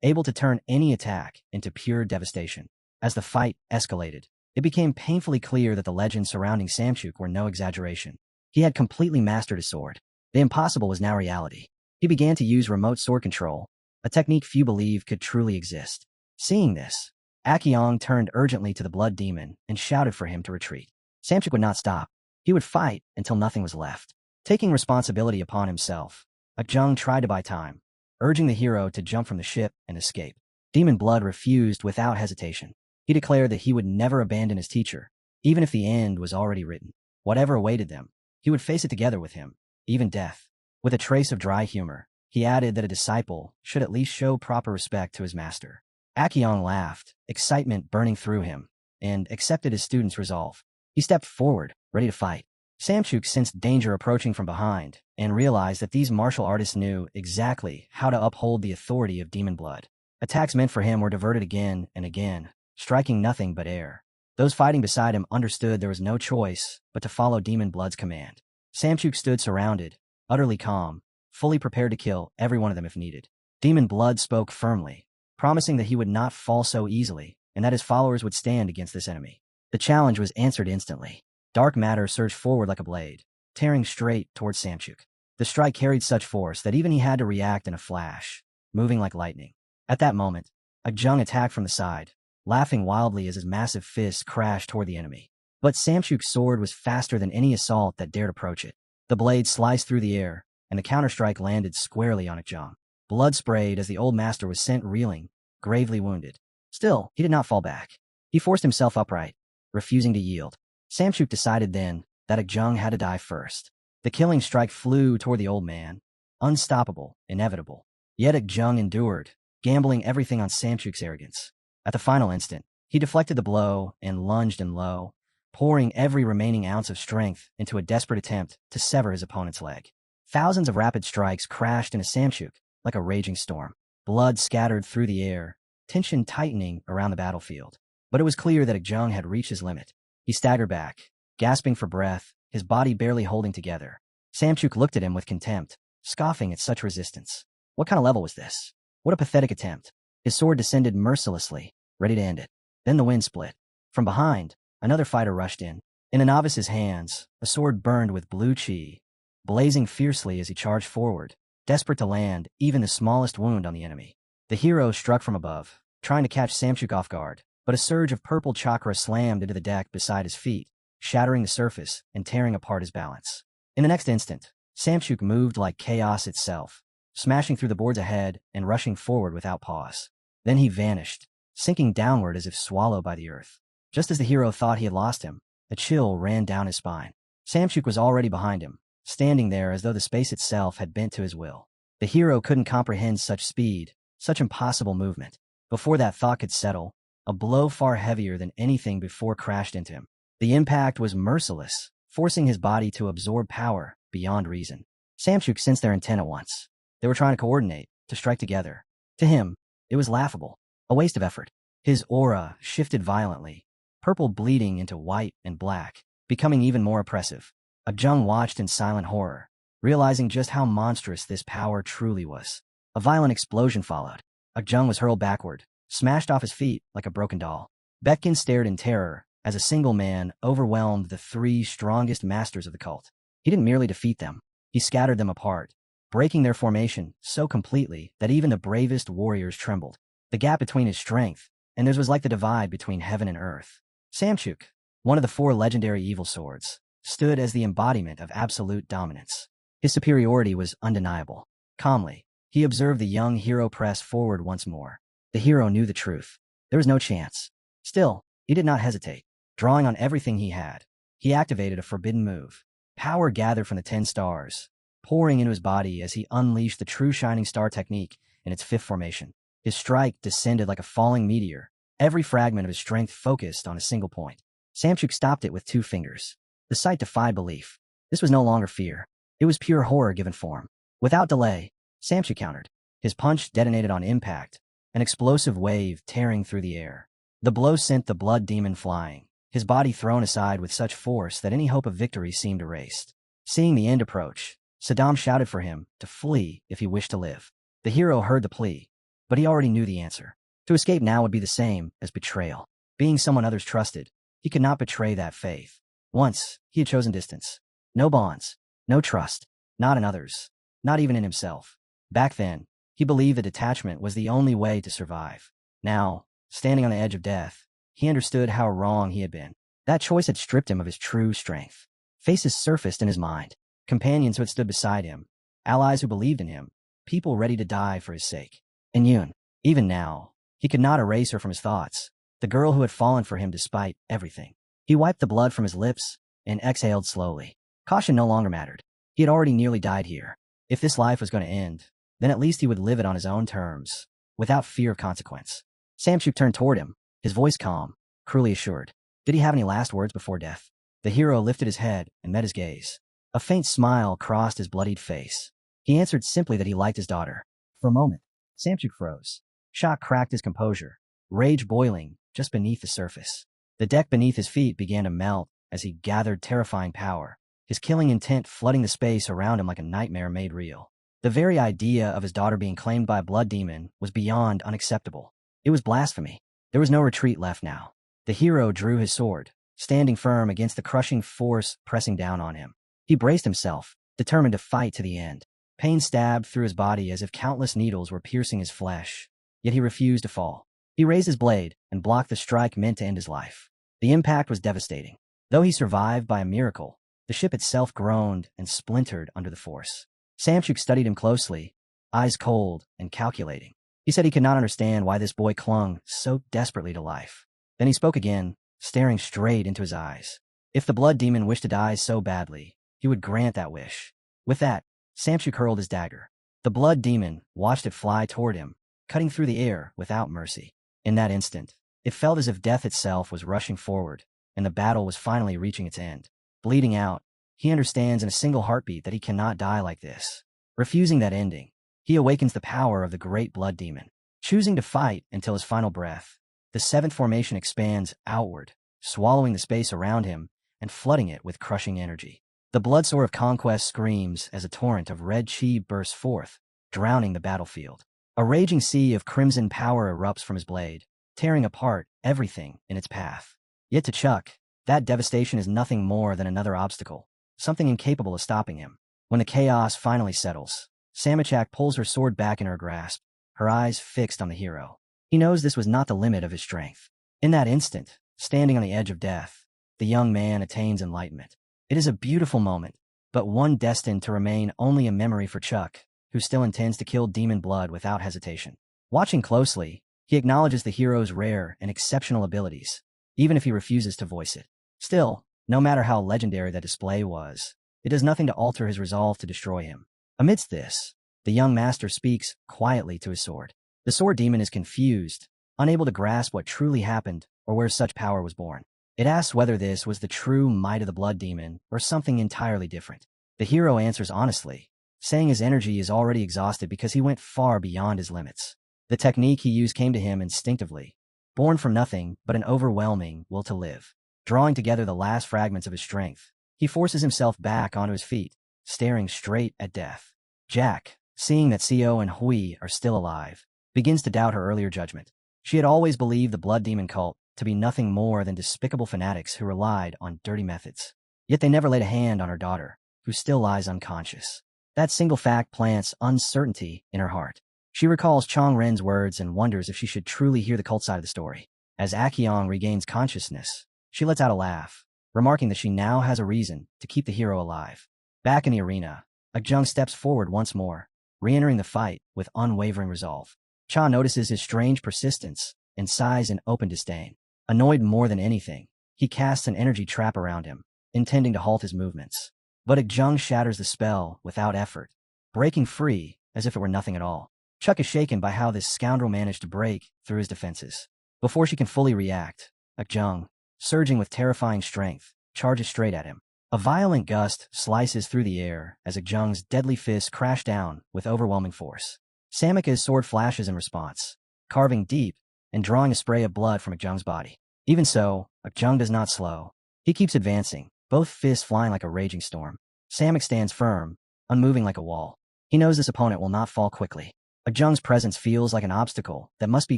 Speaker 1: able to turn any attack into pure devastation. As the fight escalated, it became painfully clear that the legends surrounding Samchuk were no exaggeration. He had completely mastered his sword. The impossible was now reality. He began to use remote sword control, a technique few believe could truly exist. Seeing this, Akyong turned urgently to the blood demon and shouted for him to retreat. Samchuk would not stop. He would fight until nothing was left. Taking responsibility upon himself, Akyong tried to buy time, urging the hero to jump from the ship and escape. Demon Blood refused without hesitation. He declared that he would never abandon his teacher, even if the end was already written. Whatever awaited them, he would face it together with him, even death. With a trace of dry humor, he added that a disciple should at least show proper respect to his master. Akyong laughed, excitement burning through him, and accepted his student's resolve. He stepped forward, ready to fight. Samchuk sensed danger approaching from behind and realized that these martial artists knew exactly how to uphold the authority of Demon Blood. Attacks meant for him were diverted again and again, striking nothing but air. Those fighting beside him understood there was no choice but to follow Demon Blood's command. Samchuk stood surrounded, utterly calm, fully prepared to kill every one of them if needed. Demon Blood spoke firmly, promising that he would not fall so easily and that his followers would stand against this enemy. The challenge was answered instantly. Dark matter surged forward like a blade, tearing straight towards Samchuk. The strike carried such force that even he had to react in a flash, moving like lightning. At that moment, Akyong attacked from the side, laughing wildly as his massive fist crashed toward the enemy. But Samchuk's sword was faster than any assault that dared approach it. The blade sliced through the air, and the counterstrike landed squarely on Akyong. Blood sprayed as the old master was sent reeling, gravely wounded. Still, he did not fall back. He forced himself upright, refusing to yield. Samchuk decided then that Akyong had to die first. The killing strike flew toward the old man, unstoppable, inevitable. Yet Akyong endured, gambling everything on Samchuk's arrogance. At the final instant, he deflected the blow and lunged in low, pouring every remaining ounce of strength into a desperate attempt to sever his opponent's leg. Thousands of rapid strikes crashed into Samchuk like a raging storm. Blood scattered through the air, tension tightening around the battlefield. But it was clear that Akyong had reached his limit. He staggered back, gasping for breath, his body barely holding together. Samchuk looked at him with contempt, scoffing at such resistance. What kind of level was this? What a pathetic attempt. His sword descended mercilessly, ready to end it. Then the wind split. From behind, another fighter rushed in. In a novice's hands, a sword burned with blue chi, blazing fiercely as he charged forward, desperate to land even the smallest wound on the enemy. The hero struck from above, trying to catch Samchuk off guard, but a surge of purple chakra slammed into the deck beside his feet, shattering the surface and tearing apart his balance. In the next instant, Samchuk moved like chaos itself, smashing through the boards ahead and rushing forward without pause. Then he vanished, sinking downward as if swallowed by the earth. Just as the hero thought he had lost him, a chill ran down his spine. Samchuk was already behind him, standing there as though the space itself had bent to his will. The hero couldn't comprehend such speed, such impossible movement. Before that thought could settle, a blow far heavier than anything before crashed into him. The impact was merciless, forcing his body to absorb power beyond reason. Samchuk sensed their intent at once. They were trying to coordinate, to strike together. To him, it was laughable, a waste of effort. His aura shifted violently, purple bleeding into white and black, becoming even more oppressive. Akyong watched in silent horror, realizing just how monstrous this power truly was. A violent explosion followed. Akyong was hurled backward, smashed off his feet like a broken doll. Baekhyun stared in terror as a single man overwhelmed the three strongest masters of the cult. He didn't merely defeat them, he scattered them apart, breaking their formation so completely that even the bravest warriors trembled. The gap between his strength and theirs was like the divide between heaven and earth. Samchuk, one of the four legendary evil swords, stood as the embodiment of absolute dominance. His superiority was undeniable. Calmly, he observed the young hero press forward once more. The hero knew the truth. There was no chance. Still, he did not hesitate. Drawing on everything he had, he activated a forbidden move. Power gathered from the 10 stars, pouring into his body as he unleashed the true Shining Star technique in its fifth formation. His strike descended like a falling meteor, every fragment of his strength focused on a single point. Samchuk stopped it with 2 fingers. The sight defied belief. This was no longer fear. It was pure horror given form. Without delay, Samchu countered. His punch detonated on impact, an explosive wave tearing through the air. The blow sent the blood demon flying, his body thrown aside with such force that any hope of victory seemed erased. Seeing the end approach, Saddam shouted for him to flee if he wished to live. The hero heard the plea, but he already knew the answer. To escape now would be the same as betrayal. Being someone others trusted, he could not betray that faith. Once, he had chosen distance. No bonds, no trust, not in others, not even in himself. Back then, he believed that detachment was the only way to survive. Now, standing on the edge of death, he understood how wrong he had been. That choice had stripped him of his true strength. Faces surfaced in his mind. Companions who had stood beside him, allies who believed in him, people ready to die for his sake. And Yoon, even now, he could not erase her from his thoughts, the girl who had fallen for him despite everything. He wiped the blood from his lips and exhaled slowly. Caution no longer mattered. He had already nearly died here. If this life was going to end, then at least he would live it on his own terms, without fear of consequence. Samchuk turned toward him, his voice calm, cruelly assured. Did he have any last words before death? The hero lifted his head and met his gaze. A faint smile crossed his bloodied face. He answered simply that he liked his daughter. For a moment, Samchuk froze. Shock cracked his composure, rage boiling just beneath the surface. The deck beneath his feet began to melt as he gathered terrifying power, his killing intent flooding the space around him like a nightmare made real. The very idea of his daughter being claimed by a blood demon was beyond unacceptable. It was blasphemy. There was no retreat left now. The hero drew his sword, standing firm against the crushing force pressing down on him. He braced himself, determined to fight to the end. Pain stabbed through his body as if countless needles were piercing his flesh. Yet he refused to fall. He raised his blade and blocked the strike meant to end his life. The impact was devastating. Though he survived by a miracle, the ship itself groaned and splintered under the force. Samchuk studied him closely, eyes cold and calculating. He said he could not understand why this boy clung so desperately to life. Then he spoke again, staring straight into his eyes. If the blood demon wished to die so badly, he would grant that wish. With that, Samchuk hurled his dagger. The blood demon watched it fly toward him, cutting through the air without mercy. In that instant, it felt as if death itself was rushing forward, and the battle was finally reaching its end. Bleeding out, he understands in a single heartbeat that he cannot die like this. Refusing that ending, he awakens the power of the great blood demon. Choosing to fight until his final breath, the seventh formation expands outward, swallowing the space around him and flooding it with crushing energy. The blood sword of conquest screams as a torrent of red chi bursts forth, drowning the battlefield. A raging sea of crimson power erupts from his blade, tearing apart everything in its path. Yet to Chuck, that devastation is nothing more than another obstacle, something incapable of stopping him. When the chaos finally settles, Samachak pulls her sword back in her grasp, her eyes fixed on the hero. He knows this was not the limit of his strength. In that instant, standing on the edge of death, the young man attains enlightenment. It is a beautiful moment, but one destined to remain only a memory for Chuck, who still intends to kill demon blood without hesitation. Watching closely, he acknowledges the hero's rare and exceptional abilities, even if he refuses to voice it. Still, no matter how legendary that display was, it does nothing to alter his resolve to destroy him. Amidst this, the young master speaks quietly to his sword. The sword demon is confused, unable to grasp what truly happened or where such power was born. It asks whether this was the true might of the blood demon or something entirely different. The hero answers honestly, saying his energy is already exhausted because he went far beyond his limits. The technique he used came to him instinctively, born from nothing but an overwhelming will to live. Drawing together the last fragments of his strength, he forces himself back onto his feet, staring straight at death. Jack, seeing that Seo and Hui are still alive, begins to doubt her earlier judgment. She had always believed the blood demon cult to be nothing more than despicable fanatics who relied on dirty methods. Yet they never laid a hand on her daughter, who still lies unconscious. That single fact plants uncertainty in her heart. She recalls Chong Ren's words and wonders if she should truly hear the cult side of the story. As Akyong regains consciousness, she lets out a laugh, remarking that she now has a reason to keep the hero alive. Back in the arena, Akjung steps forward once more, re-entering the fight with unwavering resolve. Cha notices his strange persistence and sighs in open disdain. Annoyed more than anything, he casts an energy trap around him, intending to halt his movements. But Akjung shatters the spell without effort, breaking free as if it were nothing at all. Chuck is shaken by how this scoundrel managed to break through his defenses. Before she can fully react, Akjung, surging with terrifying strength, charges straight at him. A violent gust slices through the air as Akjung's deadly fists crash down with overwhelming force. Samika's sword flashes in response, carving deep and drawing a spray of blood from Akjung's body. Even so, Akjung does not slow. He keeps advancing, both fists flying like a raging storm. Samik stands firm, unmoving like a wall. He knows this opponent will not fall quickly. Akjung's presence feels like an obstacle that must be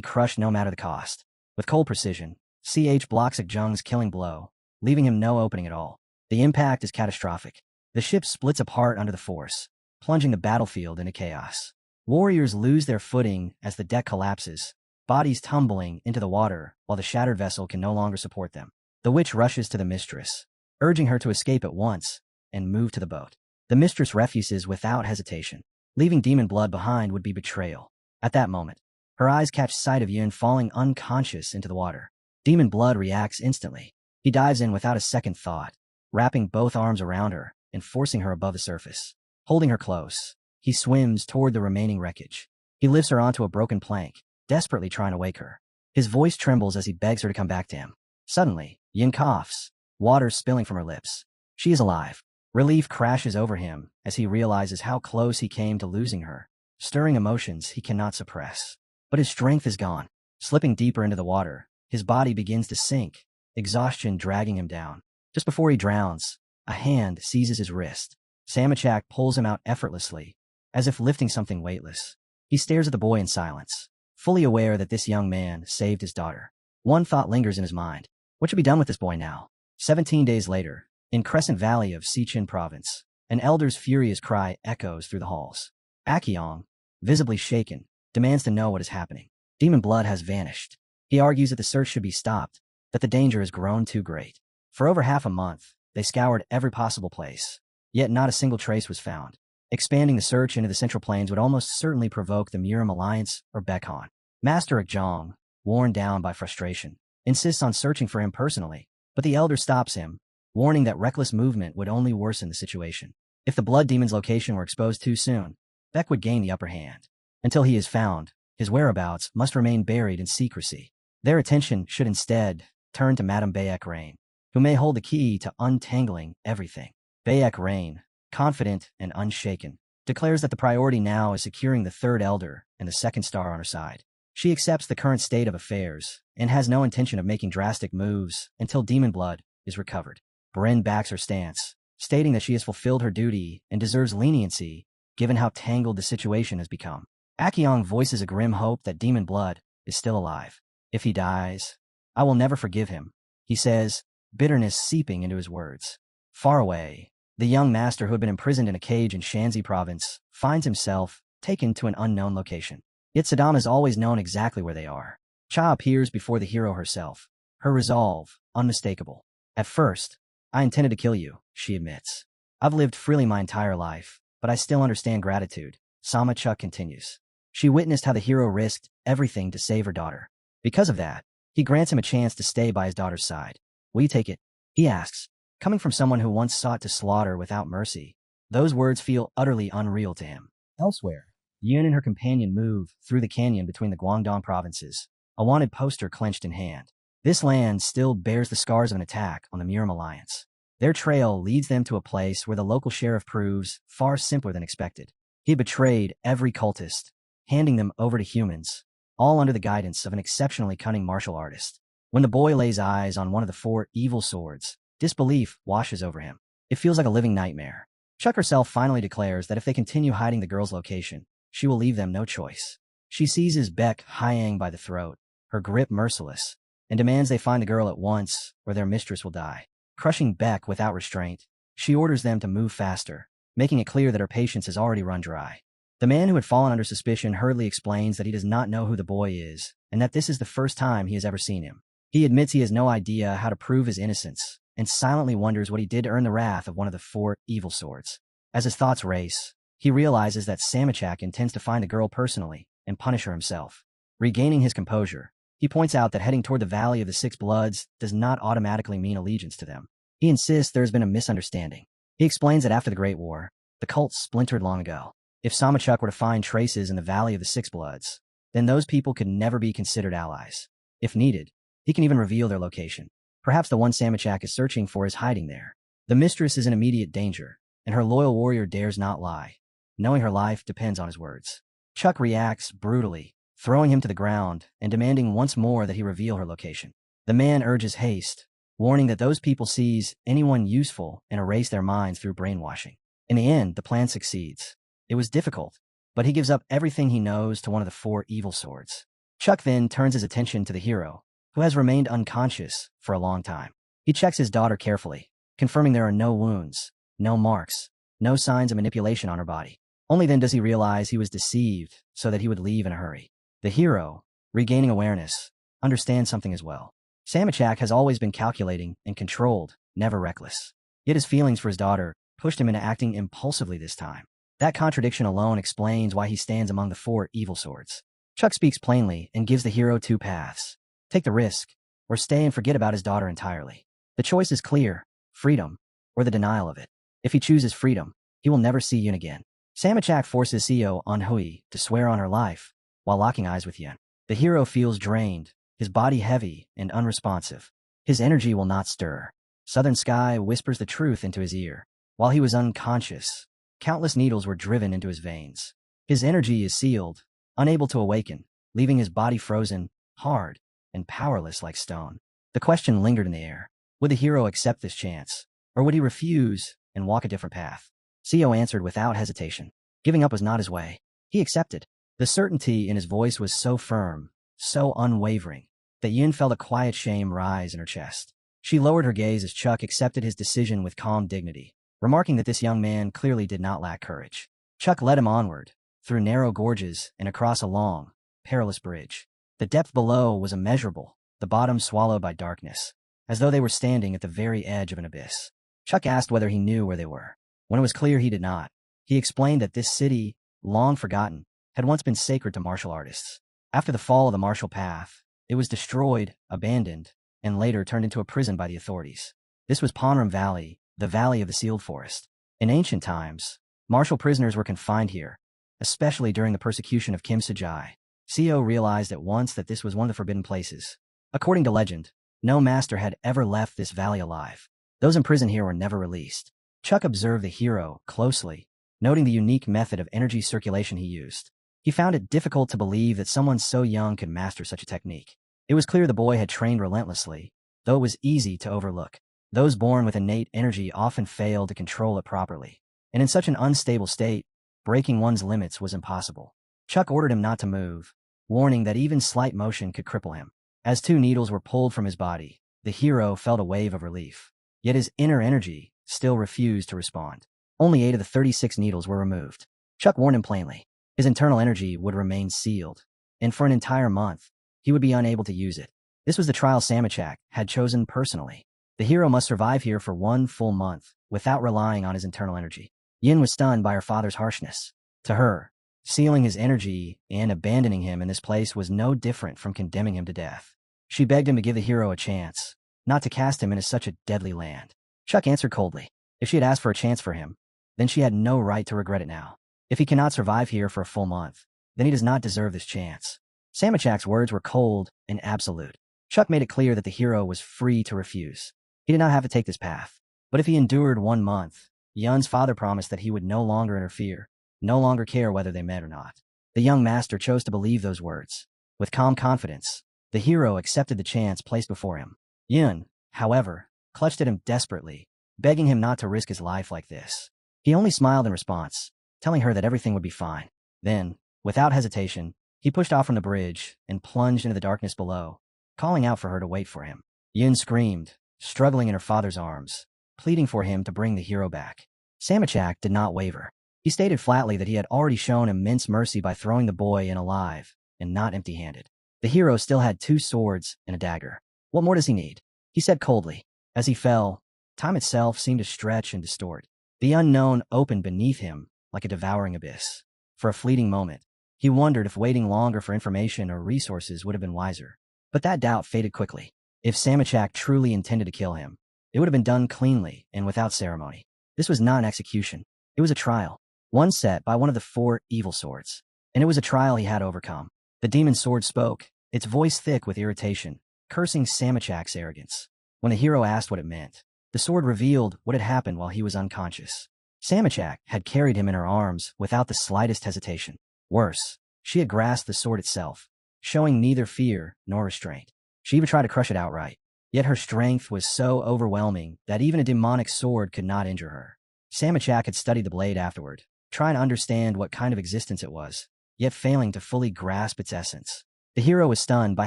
Speaker 1: crushed no matter the cost. With cold precision, CH blocks Akjung's killing blow, leaving him no opening at all. The impact is catastrophic. The ship splits apart under the force, plunging the battlefield into chaos. Warriors lose their footing as the deck collapses, bodies tumbling into the water while the shattered vessel can no longer support them. The witch rushes to the mistress, urging her to escape at once and move to the boat. The mistress refuses without hesitation. Leaving demon blood behind would be betrayal. At that moment, her eyes catch sight of Yun falling unconscious into the water. Demon blood reacts instantly. He dives in without a second thought, wrapping both arms around her and forcing her above the surface. Holding her close, he swims toward the remaining wreckage. He lifts her onto a broken plank, desperately trying to wake her. His voice trembles as he begs her to come back to him. Suddenly, Yin coughs, water spilling from her lips. She is alive. Relief crashes over him as he realizes how close he came to losing her, stirring emotions he cannot suppress. But his strength is gone. Slipping deeper into the water, his body begins to sink, exhaustion dragging him down. Just before he drowns, a hand seizes his wrist. Samachak pulls him out effortlessly, as if lifting something weightless. He stares at the boy in silence, fully aware that this young man saved his daughter. One thought lingers in his mind. What should be done with this boy now? 17 days later, in Crescent Valley of Sichin Province, an elder's furious cry echoes through the halls. Akyong, visibly shaken, demands to know what is happening. Demon blood has vanished. He argues that the search should be stopped, that the danger has grown too great. For over half a month, they scoured every possible place, yet not a single trace was found. Expanding the search into the Central Plains would almost certainly provoke the Murim Alliance or Bekhan. Master Akjong, worn down by frustration, insists on searching for him personally, but the elder stops him, warning that reckless movement would only worsen the situation. If the blood demon's location were exposed too soon, Beck would gain the upper hand. Until he is found, his whereabouts must remain buried in secrecy. Their attention should instead turn to Madame Bayek Rain, who may hold the key to untangling everything. Bayek Rain, confident and unshaken, declares that the priority now is securing the third elder and the second star on her side. She accepts the current state of affairs and has no intention of making drastic moves until demon blood is recovered. Bryn backs her stance, stating that she has fulfilled her duty and deserves leniency given how tangled the situation has become. Akyong voices a grim hope that demon blood is still alive. If he dies, I will never forgive him, he says, bitterness seeping into his words. Far away, the young master who had been imprisoned in a cage in Shanxi province finds himself taken to an unknown location. Yet Saddam has always known exactly where they are. Cha appears before the hero herself, her resolve unmistakable. At first, I intended to kill you, she admits. I've lived freely my entire life, but I still understand gratitude, Sama Chuk continues. She witnessed how the hero risked everything to save her daughter. Because of that, he grants him a chance to stay by his daughter's side. Will you take it? He asks, coming from someone who once sought to slaughter without mercy. Those words feel utterly unreal to him. Elsewhere, Yun and her companion move through the canyon between the Guangdong provinces, a wanted poster clenched in hand. This land still bears the scars of an attack on the Murim Alliance. Their trail leads them to a place where the local sheriff proves far simpler than expected. He betrayed every cultist, handing them over to humans, all under the guidance of an exceptionally cunning martial artist. When the boy lays eyes on one of the 4 evil swords, disbelief washes over him. It feels like a living nightmare. Chuck herself finally declares that if they continue hiding the girl's location, she will leave them no choice. She seizes Beck Hyang by the throat, her grip merciless, and demands they find the girl at once or their mistress will die. Crushing Beck without restraint, she orders them to move faster, making it clear that her patience has already run dry. The man who had fallen under suspicion hurriedly explains that he does not know who the boy is, and that this is the first time he has ever seen him. He admits he has no idea how to prove his innocence, and silently wonders what he did to earn the wrath of one of the 4 evil swords. As his thoughts race, he realizes that Samachak intends to find the girl personally and punish her himself. Regaining his composure, he points out that heading toward the Valley of the Six Bloods does not automatically mean allegiance to them. He insists there has been a misunderstanding. He explains that after the Great War, the cult splintered long ago. If Samachuk were to find traces in the Valley of the Six Bloods, then those people could never be considered allies. If needed, he can even reveal their location. Perhaps the one Samachak is searching for is hiding there. The mistress is in immediate danger, and her loyal warrior dares not lie, knowing her life depends on his words. Chuck reacts brutally, throwing him to the ground and demanding once more that he reveal her location. The man urges haste, warning that those people seize anyone useful and erase their minds through brainwashing. In the end, the plan succeeds. It was difficult, but he gives up everything he knows to one of the 4 evil swords. Chuck then turns his attention to the hero, who has remained unconscious for a long time. He checks his daughter carefully, confirming there are no wounds, no marks, no signs of manipulation on her body. Only then does he realize he was deceived so that he would leave in a hurry. The hero, regaining awareness, understands something as well. Samachak has always been calculating and controlled, never reckless. Yet his feelings for his daughter pushed him into acting impulsively this time. That contradiction alone explains why he stands among the 4 evil swords. Chuck speaks plainly and gives the hero 2 paths. Take the risk, or stay and forget about his daughter entirely. The choice is clear: freedom, or the denial of it. If he chooses freedom, he will never see Yun again. Samachak forces Seo on Hui to swear on her life, while locking eyes with Yun. The hero feels drained, his body heavy and unresponsive. His energy will not stir. Southern Sky whispers the truth into his ear. While he was unconscious, countless needles were driven into his veins. His energy is sealed, unable to awaken, leaving his body frozen, hard, and powerless like stone. The question lingered in the air. Would the hero accept this chance, or would he refuse and walk a different path? Seo answered without hesitation. Giving up was not his way. He accepted. The certainty in his voice was so firm, so unwavering, that Yin felt a quiet shame rise in her chest. She lowered her gaze as Chuck accepted his decision with calm dignity, remarking that this young man clearly did not lack courage. Chuck led him onward, through narrow gorges and across a long, perilous bridge. The depth below was immeasurable, the bottom swallowed by darkness, as though they were standing at the very edge of an abyss. Chuck asked whether he knew where they were. When it was clear he did not, he explained that this city, long forgotten, had once been sacred to martial artists. After the fall of the martial path, it was destroyed, abandoned, and later turned into a prison by the authorities. This was Panram Valley, the Valley of the Sealed Forest. In ancient times, martial prisoners were confined here, especially during the persecution of Kim Sajai. Seo realized at once that this was one of the forbidden places. According to legend, no master had ever left this valley alive. Those imprisoned here were never released. Chuck observed the hero closely, noting the unique method of energy circulation he used. He found it difficult to believe that someone so young could master such a technique. It was clear the boy had trained relentlessly, though it was easy to overlook. Those born with innate energy often fail to control it properly, and in such an unstable state, breaking one's limits was impossible. Chuck ordered him not to move, warning that even slight motion could cripple him. As 2 needles were pulled from his body, the hero felt a wave of relief. Yet his inner energy still refused to respond. Only 8 of the 36 needles were removed. Chuck warned him plainly. His internal energy would remain sealed, and for an entire month, he would be unable to use it. This was the trial Samachak had chosen personally. The hero must survive here for 1 full month, without relying on his internal energy. Yin was stunned by her father's harshness. To her, sealing his energy and abandoning him in this place was no different from condemning him to death. She begged him to give the hero a chance, not to cast him into such a deadly land. Chuck answered coldly. If she had asked for a chance for him, then she had no right to regret it now. If he cannot survive here for a full month, then he does not deserve this chance. Samachak's words were cold and absolute. Chuck made it clear that the hero was free to refuse. He did not have to take this path. But if he endured 1 month, Yun's father promised that he would no longer interfere, no longer care whether they met or not. The young master chose to believe those words. With calm confidence, the hero accepted the chance placed before him. Yun, however, clutched at him desperately, begging him not to risk his life like this. He only smiled in response, telling her that everything would be fine. Then, without hesitation, he pushed off from the bridge and plunged into the darkness below, calling out for her to wait for him. Yun screamed, struggling in her father's arms, pleading for him to bring the hero back. Samachak did not waver. He stated flatly that he had already shown immense mercy by throwing the boy in alive, and not empty-handed. The hero still had 2 swords and a dagger. What more does he need? He said coldly. As he fell, time itself seemed to stretch and distort. The unknown opened beneath him like a devouring abyss. For a fleeting moment, he wondered if waiting longer for information or resources would have been wiser. But that doubt faded quickly. If Samachak truly intended to kill him, it would have been done cleanly and without ceremony. This was not an execution. It was a trial, one set by one of the 4 evil swords. And it was a trial he had overcome. The demon sword spoke, its voice thick with irritation, cursing Samachak's arrogance. When the hero asked what it meant, The sword revealed what had happened while he was unconscious. Samachak had carried him in her arms without the slightest hesitation. Worse, she had grasped the sword itself, showing neither fear nor restraint. She even tried to crush it outright. Yet her strength was so overwhelming that even a demonic sword could not injure her. Samachak had studied the blade afterward, trying to understand what kind of existence it was, yet failing to fully grasp its essence. The hero was stunned by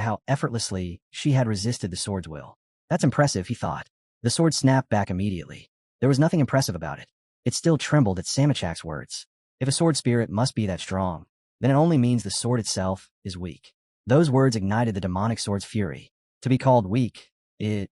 Speaker 1: how effortlessly she had resisted the sword's will. That's impressive, he thought. The sword snapped back immediately. There was nothing impressive about it. It still trembled at Samachak's words. If a sword spirit must be that strong, then it only means the sword itself is weak. Those words ignited the demonic sword's fury. To be called weak, a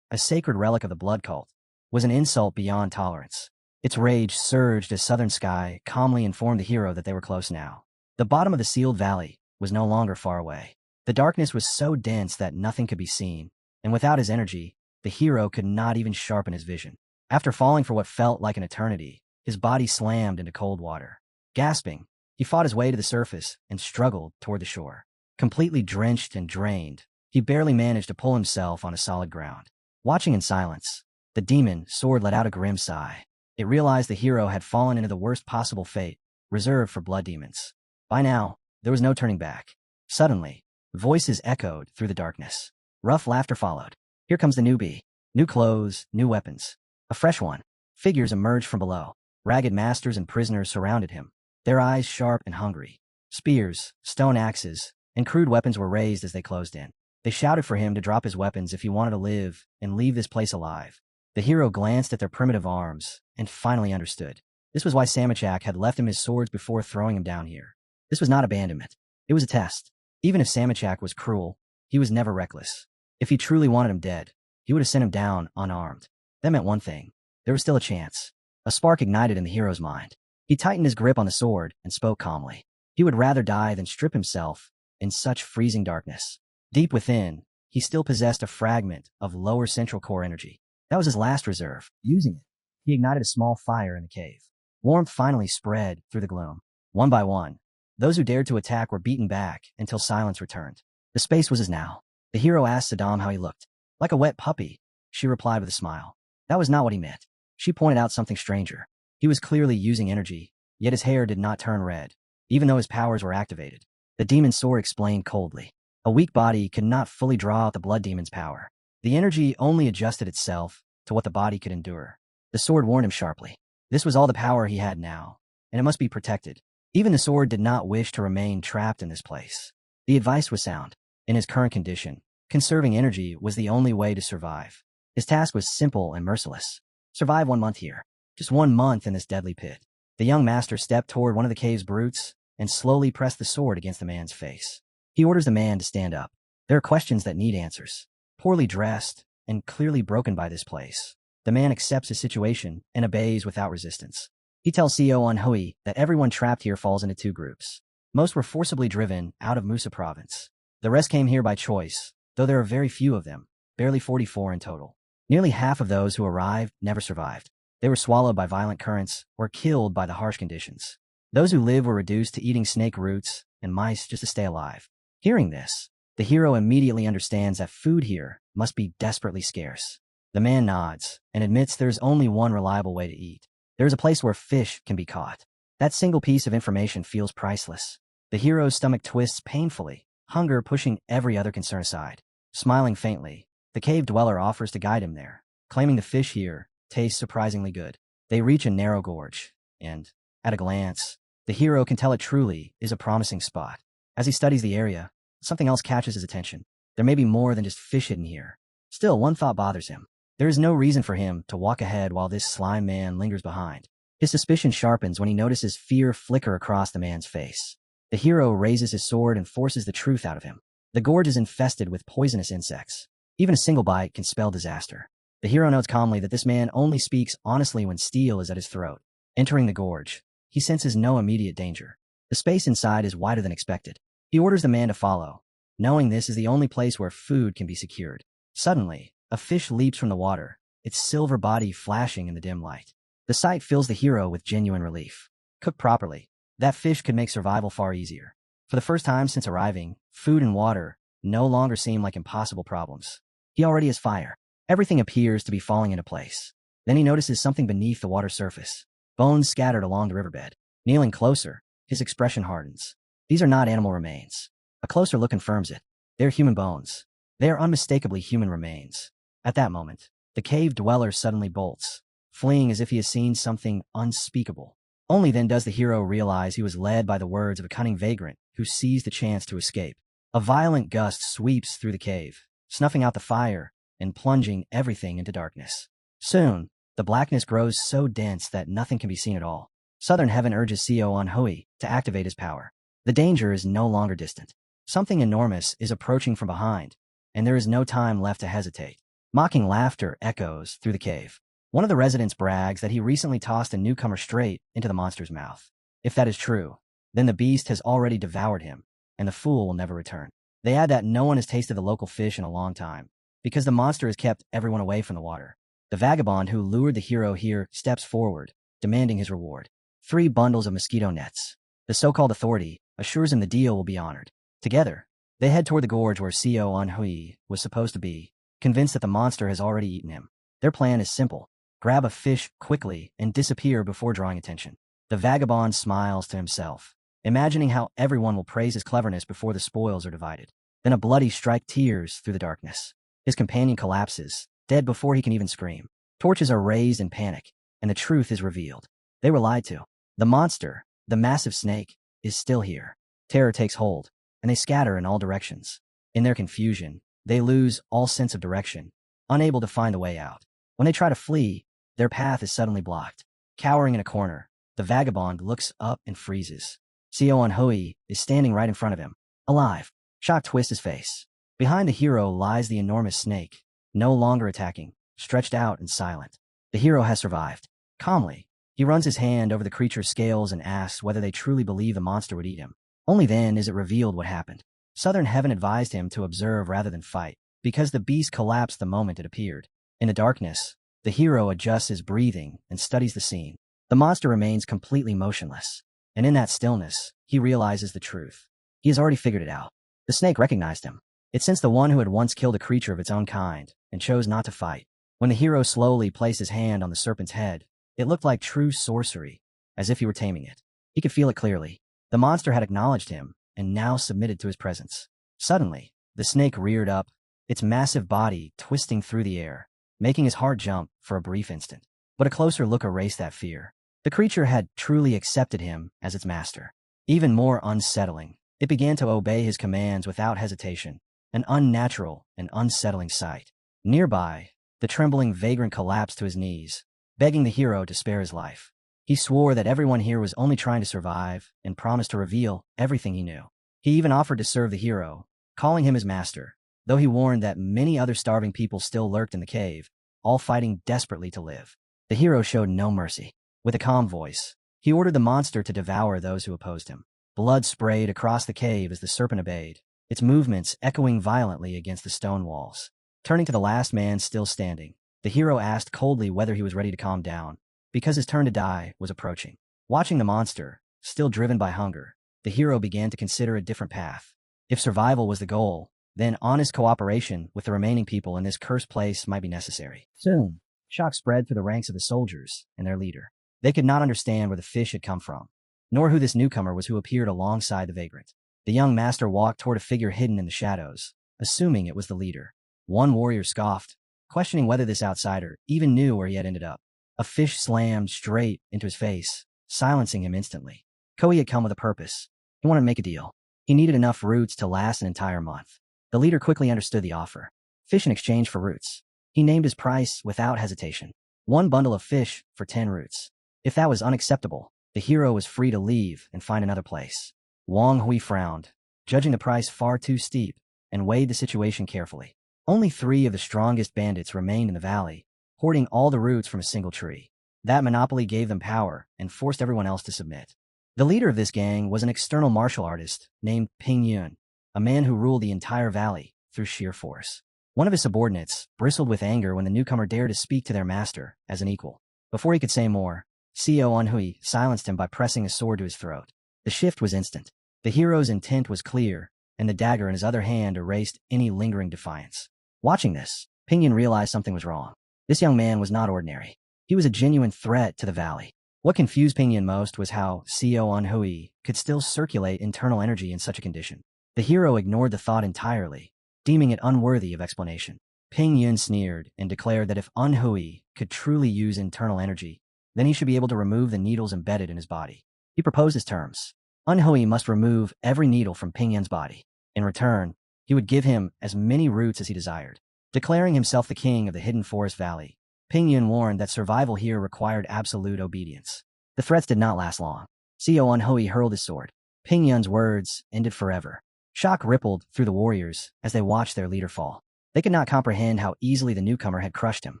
Speaker 1: sacred relic of the blood cult, was an insult beyond tolerance. Its rage surged as Southern Sky calmly informed the hero that they were close now. The bottom of the sealed valley was no longer far away. The darkness was so dense that nothing could be seen, and without his energy, the hero could not even sharpen his vision. After falling for what felt like an eternity, his body slammed into cold water. Gasping, he fought his way to the surface and struggled toward the shore. Completely drenched and drained, he barely managed to pull himself onto solid ground. Watching in silence, the demon sword let out a grim sigh. It realized the hero had fallen into the worst possible fate, reserved for blood demons. By now, there was no turning back. Suddenly, voices echoed through the darkness. Rough laughter followed. Here comes the newbie. New clothes, new weapons. A fresh one. Figures emerged from below. Ragged masters and prisoners surrounded him, their eyes sharp and hungry. Spears, stone axes, and crude weapons were raised as they closed in. They shouted for him to drop his weapons if he wanted to live and leave this place alive. The hero glanced at their primitive arms and finally understood. This was why Samachak had left him his swords before throwing him down here. This was not abandonment. It was a test. Even if Samachak was cruel, he was never reckless. If he truly wanted him dead, he would have sent him down unarmed. That meant one thing. There was still a chance. A spark ignited in the hero's mind. He tightened his grip on the sword and spoke calmly. He would rather die than strip himself in such freezing darkness. Deep within, he still possessed a fragment of lower central core energy. That was his last reserve. Using it, he ignited a small fire in the cave. Warmth finally spread through the gloom. One by one, those who dared to attack were beaten back until silence returned. The space was his now. The hero asked Saddam how he looked. Like a wet puppy, she replied with a smile. That was not what he meant. She pointed out something stranger. He was clearly using energy, yet his hair did not turn red, even though his powers were activated. The demon sword explained coldly. A weak body could not fully draw out the blood demon's power. The energy only adjusted itself to what the body could endure. The sword warned him sharply. This was all the power he had now, and it must be protected. Even the sword did not wish to remain trapped in this place. The advice was sound. In his current condition, conserving energy was the only way to survive. His task was simple and merciless. Survive 1 month here. Just 1 month in this deadly pit. The young master stepped toward one of the cave's brutes and slowly pressed the sword against the man's face. He orders the man to stand up. There are questions that need answers. Poorly dressed and clearly broken by this place, the man accepts his situation and obeys without resistance. He tells CEO Unhui that everyone trapped here falls into 2 groups. Most were forcibly driven out of Musa province. The rest came here by choice, though there are very few of them, barely 44 in total. Nearly half of those who arrived never survived. They were swallowed by violent currents or killed by the harsh conditions. Those who lived were reduced to eating snake roots and mice just to stay alive. Hearing this, the hero immediately understands that food here must be desperately scarce. The man nods and admits there's only one reliable way to eat. There is a place where fish can be caught. That single piece of information feels priceless. The hero's stomach twists painfully, hunger pushing every other concern aside. Smiling faintly, the cave dweller offers to guide him there, claiming the fish here tastes surprisingly good. They reach a narrow gorge, and, at a glance, the hero can tell it truly is a promising spot. As he studies the area, something else catches his attention. There may be more than just fish hidden here. Still, one thought bothers him. There is no reason for him to walk ahead while this slime man lingers behind. His suspicion sharpens when he notices fear flicker across the man's face. The hero raises his sword and forces the truth out of him. The gorge is infested with poisonous insects. Even a single bite can spell disaster. The hero notes calmly that this man only speaks honestly when steel is at his throat. Entering the gorge, he senses no immediate danger. The space inside is wider than expected. He orders the man to follow, knowing this is the only place where food can be secured. Suddenly, a fish leaps from the water, its silver body flashing in the dim light. The sight fills the hero with genuine relief. Cooked properly, that fish could make survival far easier. For the first time since arriving, food and water no longer seem like impossible problems. He already has fire. Everything appears to be falling into place. Then he notices something beneath the water surface. Bones scattered along the riverbed. Kneeling closer, his expression hardens. These are not animal remains. A closer look confirms it. They're human bones. They are unmistakably human remains. At that moment, the cave dweller suddenly bolts, fleeing as if he has seen something unspeakable. Only then does the hero realize he was led by the words of a cunning vagrant who seized the chance to escape. A violent gust sweeps through the cave, snuffing out the fire and plunging everything into darkness. Soon, the blackness grows so dense that nothing can be seen at all. Southern Heaven urges Seo Hui to activate his power. The danger is no longer distant. Something enormous is approaching from behind, and there is no time left to hesitate. Mocking laughter echoes through the cave. One of the residents brags that he recently tossed a newcomer straight into the monster's mouth. If that is true, then the beast has already devoured him, and the fool will never return. They add that no one has tasted the local fish in a long time, because the monster has kept everyone away from the water. The vagabond who lured the hero here steps forward, demanding his reward. 3 bundles of mosquito nets. The so-called authority assures him the deal will be honored. Together, they head toward the gorge where Seo Hui was supposed to be, convinced that the monster has already eaten him. Their plan is simple. Grab a fish quickly and disappear before drawing attention. The vagabond smiles to himself, imagining how everyone will praise his cleverness before the spoils are divided. Then a bloody strike tears through the darkness. His companion collapses, dead before he can even scream. Torches are raised in panic, and the truth is revealed. They were lied to. The monster, the massive snake, is still here. Terror takes hold, and they scatter in all directions. In their confusion, they lose all sense of direction, unable to find the way out. When they try to flee, their path is suddenly blocked. Cowering in a corner, the vagabond looks up and freezes. Seo Hui is standing right in front of him, alive. Shock twists his face. Behind the hero lies the enormous snake, no longer attacking, stretched out and silent. The hero has survived. Calmly, he runs his hand over the creature's scales and asks whether they truly believe the monster would eat him. Only then is it revealed what happened. Southern Heaven advised him to observe rather than fight, because the beast collapsed the moment it appeared. In the darkness, the hero adjusts his breathing and studies the scene. The monster remains completely motionless, and in that stillness, he realizes the truth. He has already figured it out. The snake recognized him. It sensed the one who had once killed a creature of its own kind, and chose not to fight. When the hero slowly placed his hand on the serpent's head, it looked like true sorcery, as if he were taming it. He could feel it clearly. The monster had acknowledged him, and now submitted to his presence. Suddenly, the snake reared up, its massive body twisting through the air, making his heart jump for a brief instant. But a closer look erased that fear. The creature had truly accepted him as its master. Even more unsettling, it began to obey his commands without hesitation, an unnatural and unsettling sight. Nearby, the trembling vagrant collapsed to his knees, begging the hero to spare his life. He swore that everyone here was only trying to survive and promised to reveal everything he knew. He even offered to serve the hero, calling him his master, though he warned that many other starving people still lurked in the cave, all fighting desperately to live. The hero showed no mercy. With a calm voice, he ordered the monster to devour those who opposed him. Blood sprayed across the cave as the serpent obeyed, its movements echoing violently against the stone walls. Turning to the last man still standing, the hero asked coldly whether he was ready to calm down, because his turn to die was approaching. Watching the monster, still driven by hunger, the hero began to consider a different path. If survival was the goal, then honest cooperation with the remaining people in this cursed place might be necessary. Soon, shock spread through the ranks of the soldiers and their leader. They could not understand where the fish had come from, nor who this newcomer was who appeared alongside the vagrant. The young master walked toward a figure hidden in the shadows, assuming it was the leader. One warrior scoffed, questioning whether this outsider even knew where he had ended up. A fish slammed straight into his face, silencing him instantly. Koi had come with a purpose. He wanted to make a deal. He needed enough roots to last an entire month. The leader quickly understood the offer. Fish in exchange for roots. He named his price without hesitation. 1 bundle of fish for 10 roots. If that was unacceptable, the hero was free to leave and find another place. Wang Hui frowned, judging the price far too steep, and weighed the situation carefully. Only 3 of the strongest bandits remained in the valley, hoarding all the roots from a single tree. That monopoly gave them power and forced everyone else to submit. The leader of this gang was an external martial artist named Ping Yun, a man who ruled the entire valley through sheer force. One of his subordinates bristled with anger when the newcomer dared to speak to their master as an equal. Before he could say more, Seo Hui silenced him by pressing a sword to his throat. The shift was instant. The hero's intent was clear, and the dagger in his other hand erased any lingering defiance. Watching this, Pingyun realized something was wrong. This young man was not ordinary. He was a genuine threat to the valley. What confused Pingyun most was how Seo Unhui could still circulate internal energy in such a condition. The hero ignored the thought entirely, deeming it unworthy of explanation. Pingyun sneered and declared that if Unhui could truly use internal energy, then he should be able to remove the needles embedded in his body. He proposed his terms. Unhui must remove every needle from Pingyun's body. In return, he would give him as many roots as he desired. Declaring himself the king of the hidden forest valley, Pingyun warned that survival here required absolute obedience. The threats did not last long. Seo Unhui hurled his sword. Pingyun's words ended forever. Shock rippled through the warriors as they watched their leader fall. They could not comprehend how easily the newcomer had crushed him.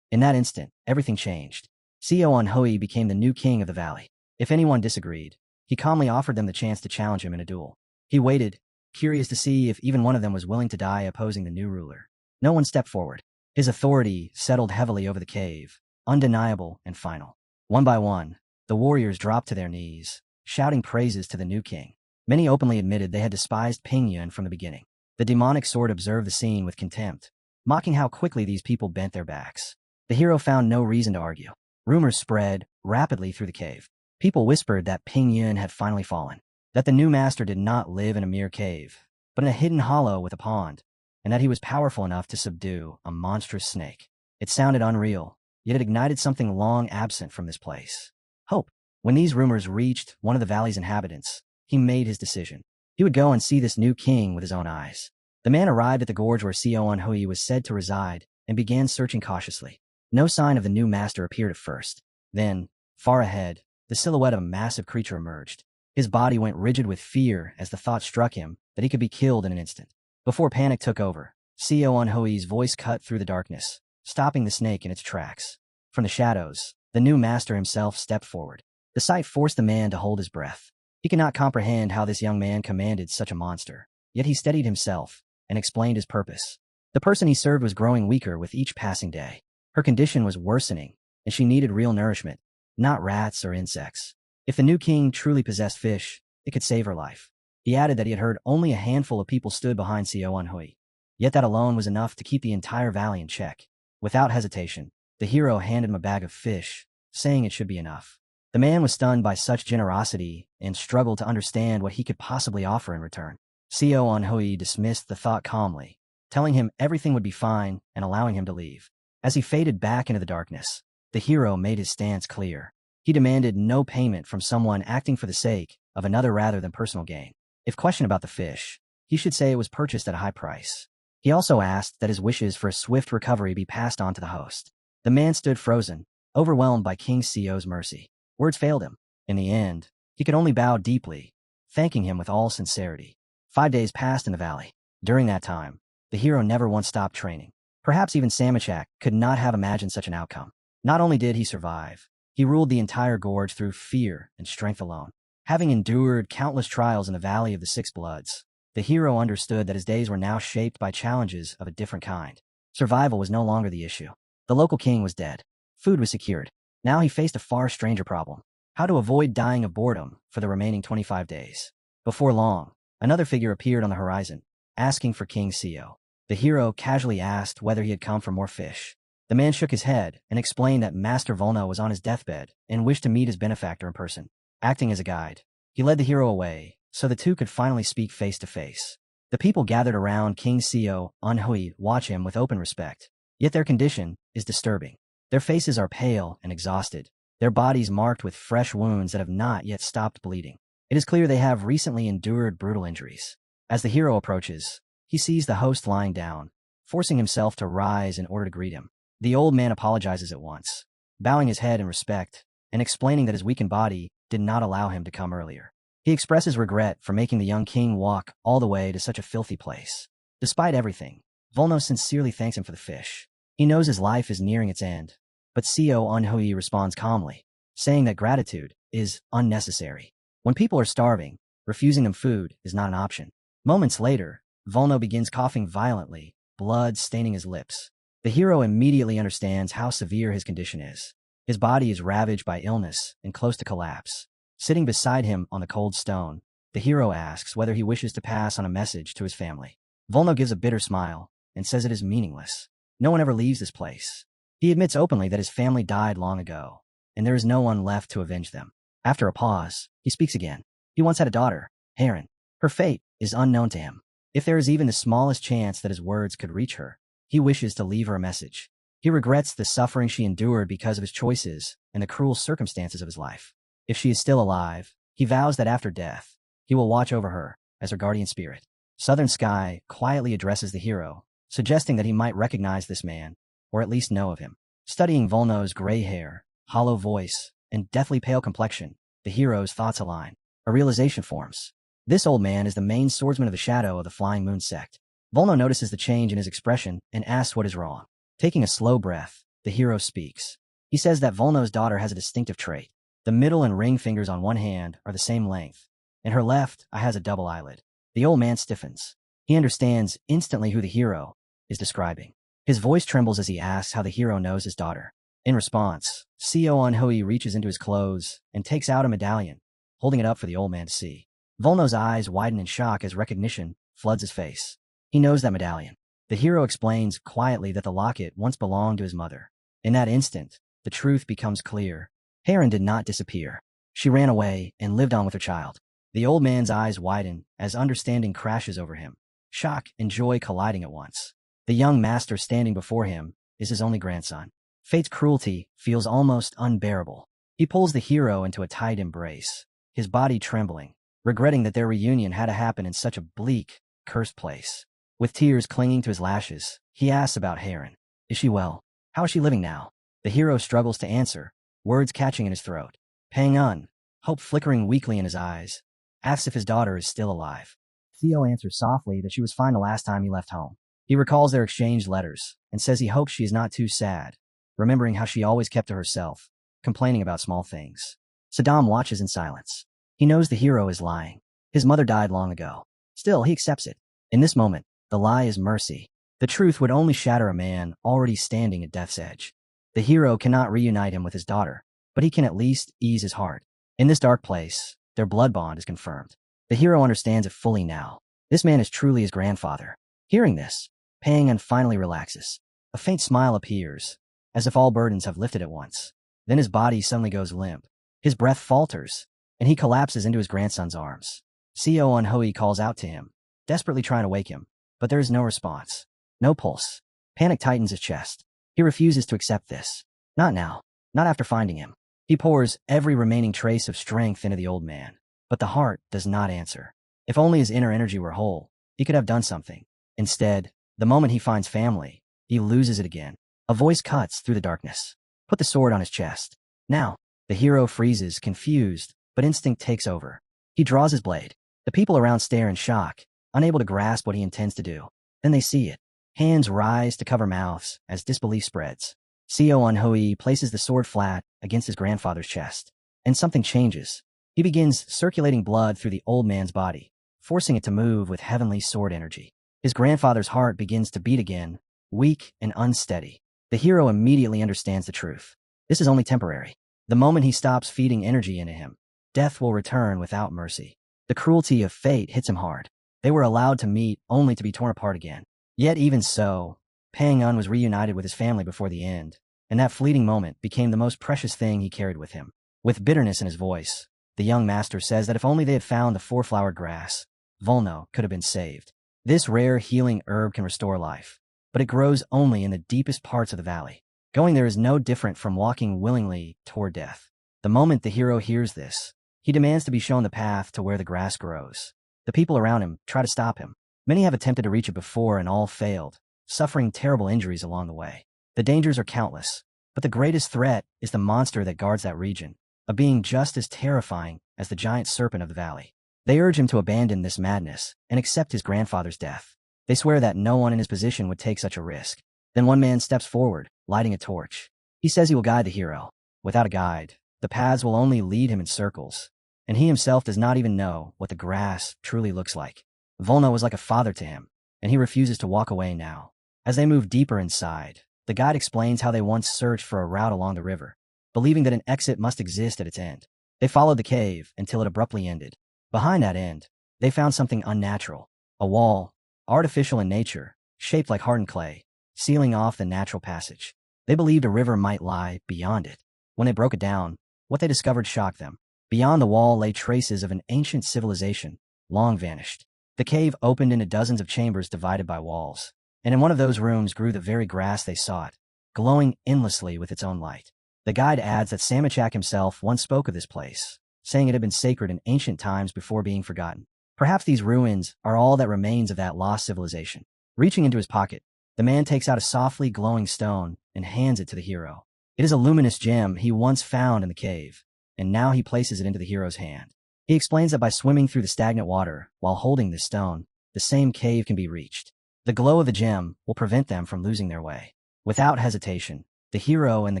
Speaker 1: In that instant, everything changed. Seo Unhui became the new king of the valley. If anyone disagreed, he calmly offered them the chance to challenge him in a duel. He waited, curious to see if even one of them was willing to die opposing the new ruler. No one stepped forward. His authority settled heavily over the cave, undeniable and final. One by one, the warriors dropped to their knees, shouting praises to the new king. Many openly admitted they had despised Pingyun from the beginning. The demonic sword observed the scene with contempt, mocking how quickly these people bent their backs. The hero found no reason to argue. Rumors spread rapidly through the cave. People whispered that Pingyun had finally fallen, that the new master did not live in a mere cave, but in a hidden hollow with a pond, and that he was powerful enough to subdue a monstrous snake. It sounded unreal, yet it ignited something long absent from this place. Hope. When these rumors reached one of the valley's inhabitants, he made his decision. He would go and see this new king with his own eyes. The man arrived at the gorge where Seo Unhui was said to reside and began searching cautiously. No sign of the new master appeared at first. Then, far ahead, the silhouette of a massive creature emerged. His body went rigid with fear as the thought struck him that he could be killed in an instant. Before panic took over, Seo Unhui's voice cut through the darkness, stopping the snake in its tracks. From the shadows, the new master himself stepped forward. The sight forced the man to hold his breath. He could not comprehend how this young man commanded such a monster, yet he steadied himself and explained his purpose. The person he served was growing weaker with each passing day. Her condition was worsening, and she needed real nourishment, not rats or insects. If the new king truly possessed fish, it could save her life. He added that he had heard only a handful of people stood behind Seo Unhui, yet that alone was enough to keep the entire valley in check. Without hesitation, the hero handed him a bag of fish, saying it should be enough. The man was stunned by such generosity and struggled to understand what he could possibly offer in return. Seo Unhui dismissed the thought calmly, telling him everything would be fine and allowing him to leave. As he faded back into the darkness, the hero made his stance clear. He demanded no payment from someone acting for the sake of another rather than personal gain. If questioned about the fish, he should say it was purchased at a high price. He also asked that his wishes for a swift recovery be passed on to the host. The man stood frozen, overwhelmed by King Seo's mercy. Words failed him. In the end, he could only bow deeply, thanking him with all sincerity. 5 days passed in the valley. During that time, the hero never once stopped training. Perhaps even Samachak could not have imagined such an outcome. Not only did he survive, he ruled the entire gorge through fear and strength alone. Having endured countless trials in the Valley of the Six Bloods, the hero understood that his days were now shaped by challenges of a different kind. Survival was no longer the issue. The local king was dead. Food was secured. Now he faced a far stranger problem: how to avoid dying of boredom for the remaining 25 days. Before long, another figure appeared on the horizon, asking for King Seo. The hero casually asked whether he had come for more fish. The man shook his head and explained that Master Volno was on his deathbed and wished to meet his benefactor in person. Acting as a guide, he led the hero away so the two could finally speak face to face. The people gathered around King Seo Unhui watch him with open respect. Yet their condition is disturbing. Their faces are pale and exhausted, their bodies marked with fresh wounds that have not yet stopped bleeding. It is clear they have recently endured brutal injuries. As the hero approaches, he sees the host lying down, forcing himself to rise in order to greet him. The old man apologizes at once, bowing his head in respect and explaining that his weakened body did not allow him to come earlier. He expresses regret for making the young king walk all the way to such a filthy place. Despite everything, Volno sincerely thanks him for the fish. He knows his life is nearing its end, but Seo Unhui responds calmly, saying that gratitude is unnecessary. When people are starving, refusing them food is not an option. Moments later, Volno begins coughing violently, blood staining his lips. The hero immediately understands how severe his condition is. His body is ravaged by illness and close to collapse. Sitting beside him on the cold stone, the hero asks whether he wishes to pass on a message to his family. Volno gives a bitter smile and says it is meaningless. No one ever leaves this place. He admits openly that his family died long ago, and there is no one left to avenge them. After a pause, he speaks again. He once had a daughter, Heron. Her fate is unknown to him. If there is even the smallest chance that his words could reach her, he wishes to leave her a message. He regrets the suffering she endured because of his choices and the cruel circumstances of his life. If she is still alive, he vows that after death, he will watch over her as her guardian spirit. Southern Sky quietly addresses the hero, suggesting that he might recognize this man, or at least know of him. Studying Volno's gray hair, hollow voice, and deathly pale complexion, the hero's thoughts align. A realization forms. This old man is the main swordsman of the shadow of the Flying Moon sect. Volno notices the change in his expression and asks what is wrong. Taking a slow breath, the hero speaks. He says that Volno's daughter has a distinctive trait. The middle and ring fingers on one hand are the same length, and her left eye has a double eyelid. The old man stiffens. He understands instantly who the hero is describing. His voice trembles as he asks how the hero knows his daughter. In response, Seo Hui reaches into his clothes and takes out a medallion, holding it up for the old man to see. Volno's eyes widen in shock as recognition floods his face. He knows that medallion. The hero explains quietly that the locket once belonged to his mother. In that instant, the truth becomes clear. Heron did not disappear. She ran away and lived on with her child. The old man's eyes widen as understanding crashes over him, shock and joy colliding at once. The young master standing before him is his only grandson. Fate's cruelty feels almost unbearable. He pulls the hero into a tight embrace, his body trembling, regretting that their reunion had to happen in such a bleak, cursed place. With tears clinging to his lashes, he asks about Heron. Is she well? How is she living now? The hero struggles to answer, words catching in his throat. Pang-un, hope flickering weakly in his eyes, asks if his daughter is still alive. Theo answers softly that she was fine the last time he left home. He recalls their exchanged letters and says he hopes she is not too sad, remembering how she always kept to herself, complaining about small things. Saddam watches in silence. He knows the hero is lying. His mother died long ago. Still, he accepts it. In this moment, the lie is mercy. The truth would only shatter a man already standing at death's edge. The hero cannot reunite him with his daughter, but he can at least ease his heart. In this dark place, their blood bond is confirmed. The hero understands it fully now. This man is truly his grandfather. Hearing this, Pang-un finally relaxes. A faint smile appears, as if all burdens have lifted at once. Then his body suddenly goes limp. His breath falters, and he collapses into his grandson's arms. Seo Hui calls out to him, desperately trying to wake him, but there is no response. No pulse. Panic tightens his chest. He refuses to accept this. Not now. Not after finding him. He pours every remaining trace of strength into the old man, but the heart does not answer. If only his inner energy were whole, he could have done something. Instead, the moment he finds family, he loses it again. A voice cuts through the darkness. Put the sword on his chest. Now, the hero freezes, confused, but instinct takes over. He draws his blade. The people around stare in shock, unable to grasp what he intends to do. Then they see it. Hands rise to cover mouths as disbelief spreads. Seo Hui places the sword flat against his grandfather's chest, and something changes. He begins circulating blood through the old man's body, forcing it to move with heavenly sword energy. His grandfather's heart begins to beat again, weak and unsteady. The hero immediately understands the truth. This is only temporary. The moment he stops feeding energy into him, death will return without mercy. The cruelty of fate hits him hard. They were allowed to meet only to be torn apart again. Yet even so, Pang-un was reunited with his family before the end, and that fleeting moment became the most precious thing he carried with him. With bitterness in his voice, the young master says that if only they had found the four-flowered grass, Volno could have been saved. This rare healing herb can restore life, but it grows only in the deepest parts of the valley. Going there is no different from walking willingly toward death. The moment the hero hears this, he demands to be shown the path to where the grass grows. The people around him try to stop him. Many have attempted to reach it before and all failed, suffering terrible injuries along the way. The dangers are countless, but the greatest threat is the monster that guards that region, a being just as terrifying as the giant serpent of the valley. They urge him to abandon this madness and accept his grandfather's death. They swear that no one in his position would take such a risk. Then one man steps forward, lighting a torch. He says he will guide the hero. Without a guide, the paths will only lead him in circles, and he himself does not even know what the grass truly looks like. Volno was like a father to him, and he refuses to walk away now. As they move deeper inside, the guide explains how they once searched for a route along the river, believing that an exit must exist at its end. They followed the cave until it abruptly ended. Behind that end, they found something unnatural. A wall, artificial in nature, shaped like hardened clay. sealing off the natural passage. They believed a river might lie beyond it. When they broke it down, what they discovered shocked them. Beyond the wall lay traces of an ancient civilization, long vanished. The cave opened into dozens of chambers divided by walls, and in one of those rooms grew the very grass they sought, glowing endlessly with its own light. The guide adds that Samachak himself once spoke of this place, saying it had been sacred in ancient times before being forgotten. Perhaps these ruins are all that remains of that lost civilization. Reaching into his pocket, the man takes out a softly glowing stone and hands it to the hero. It is a luminous gem he once found in the cave, and now he places it into the hero's hand. He explains that by swimming through the stagnant water while holding this stone, the same cave can be reached. The glow of the gem will prevent them from losing their way. Without hesitation, the hero and the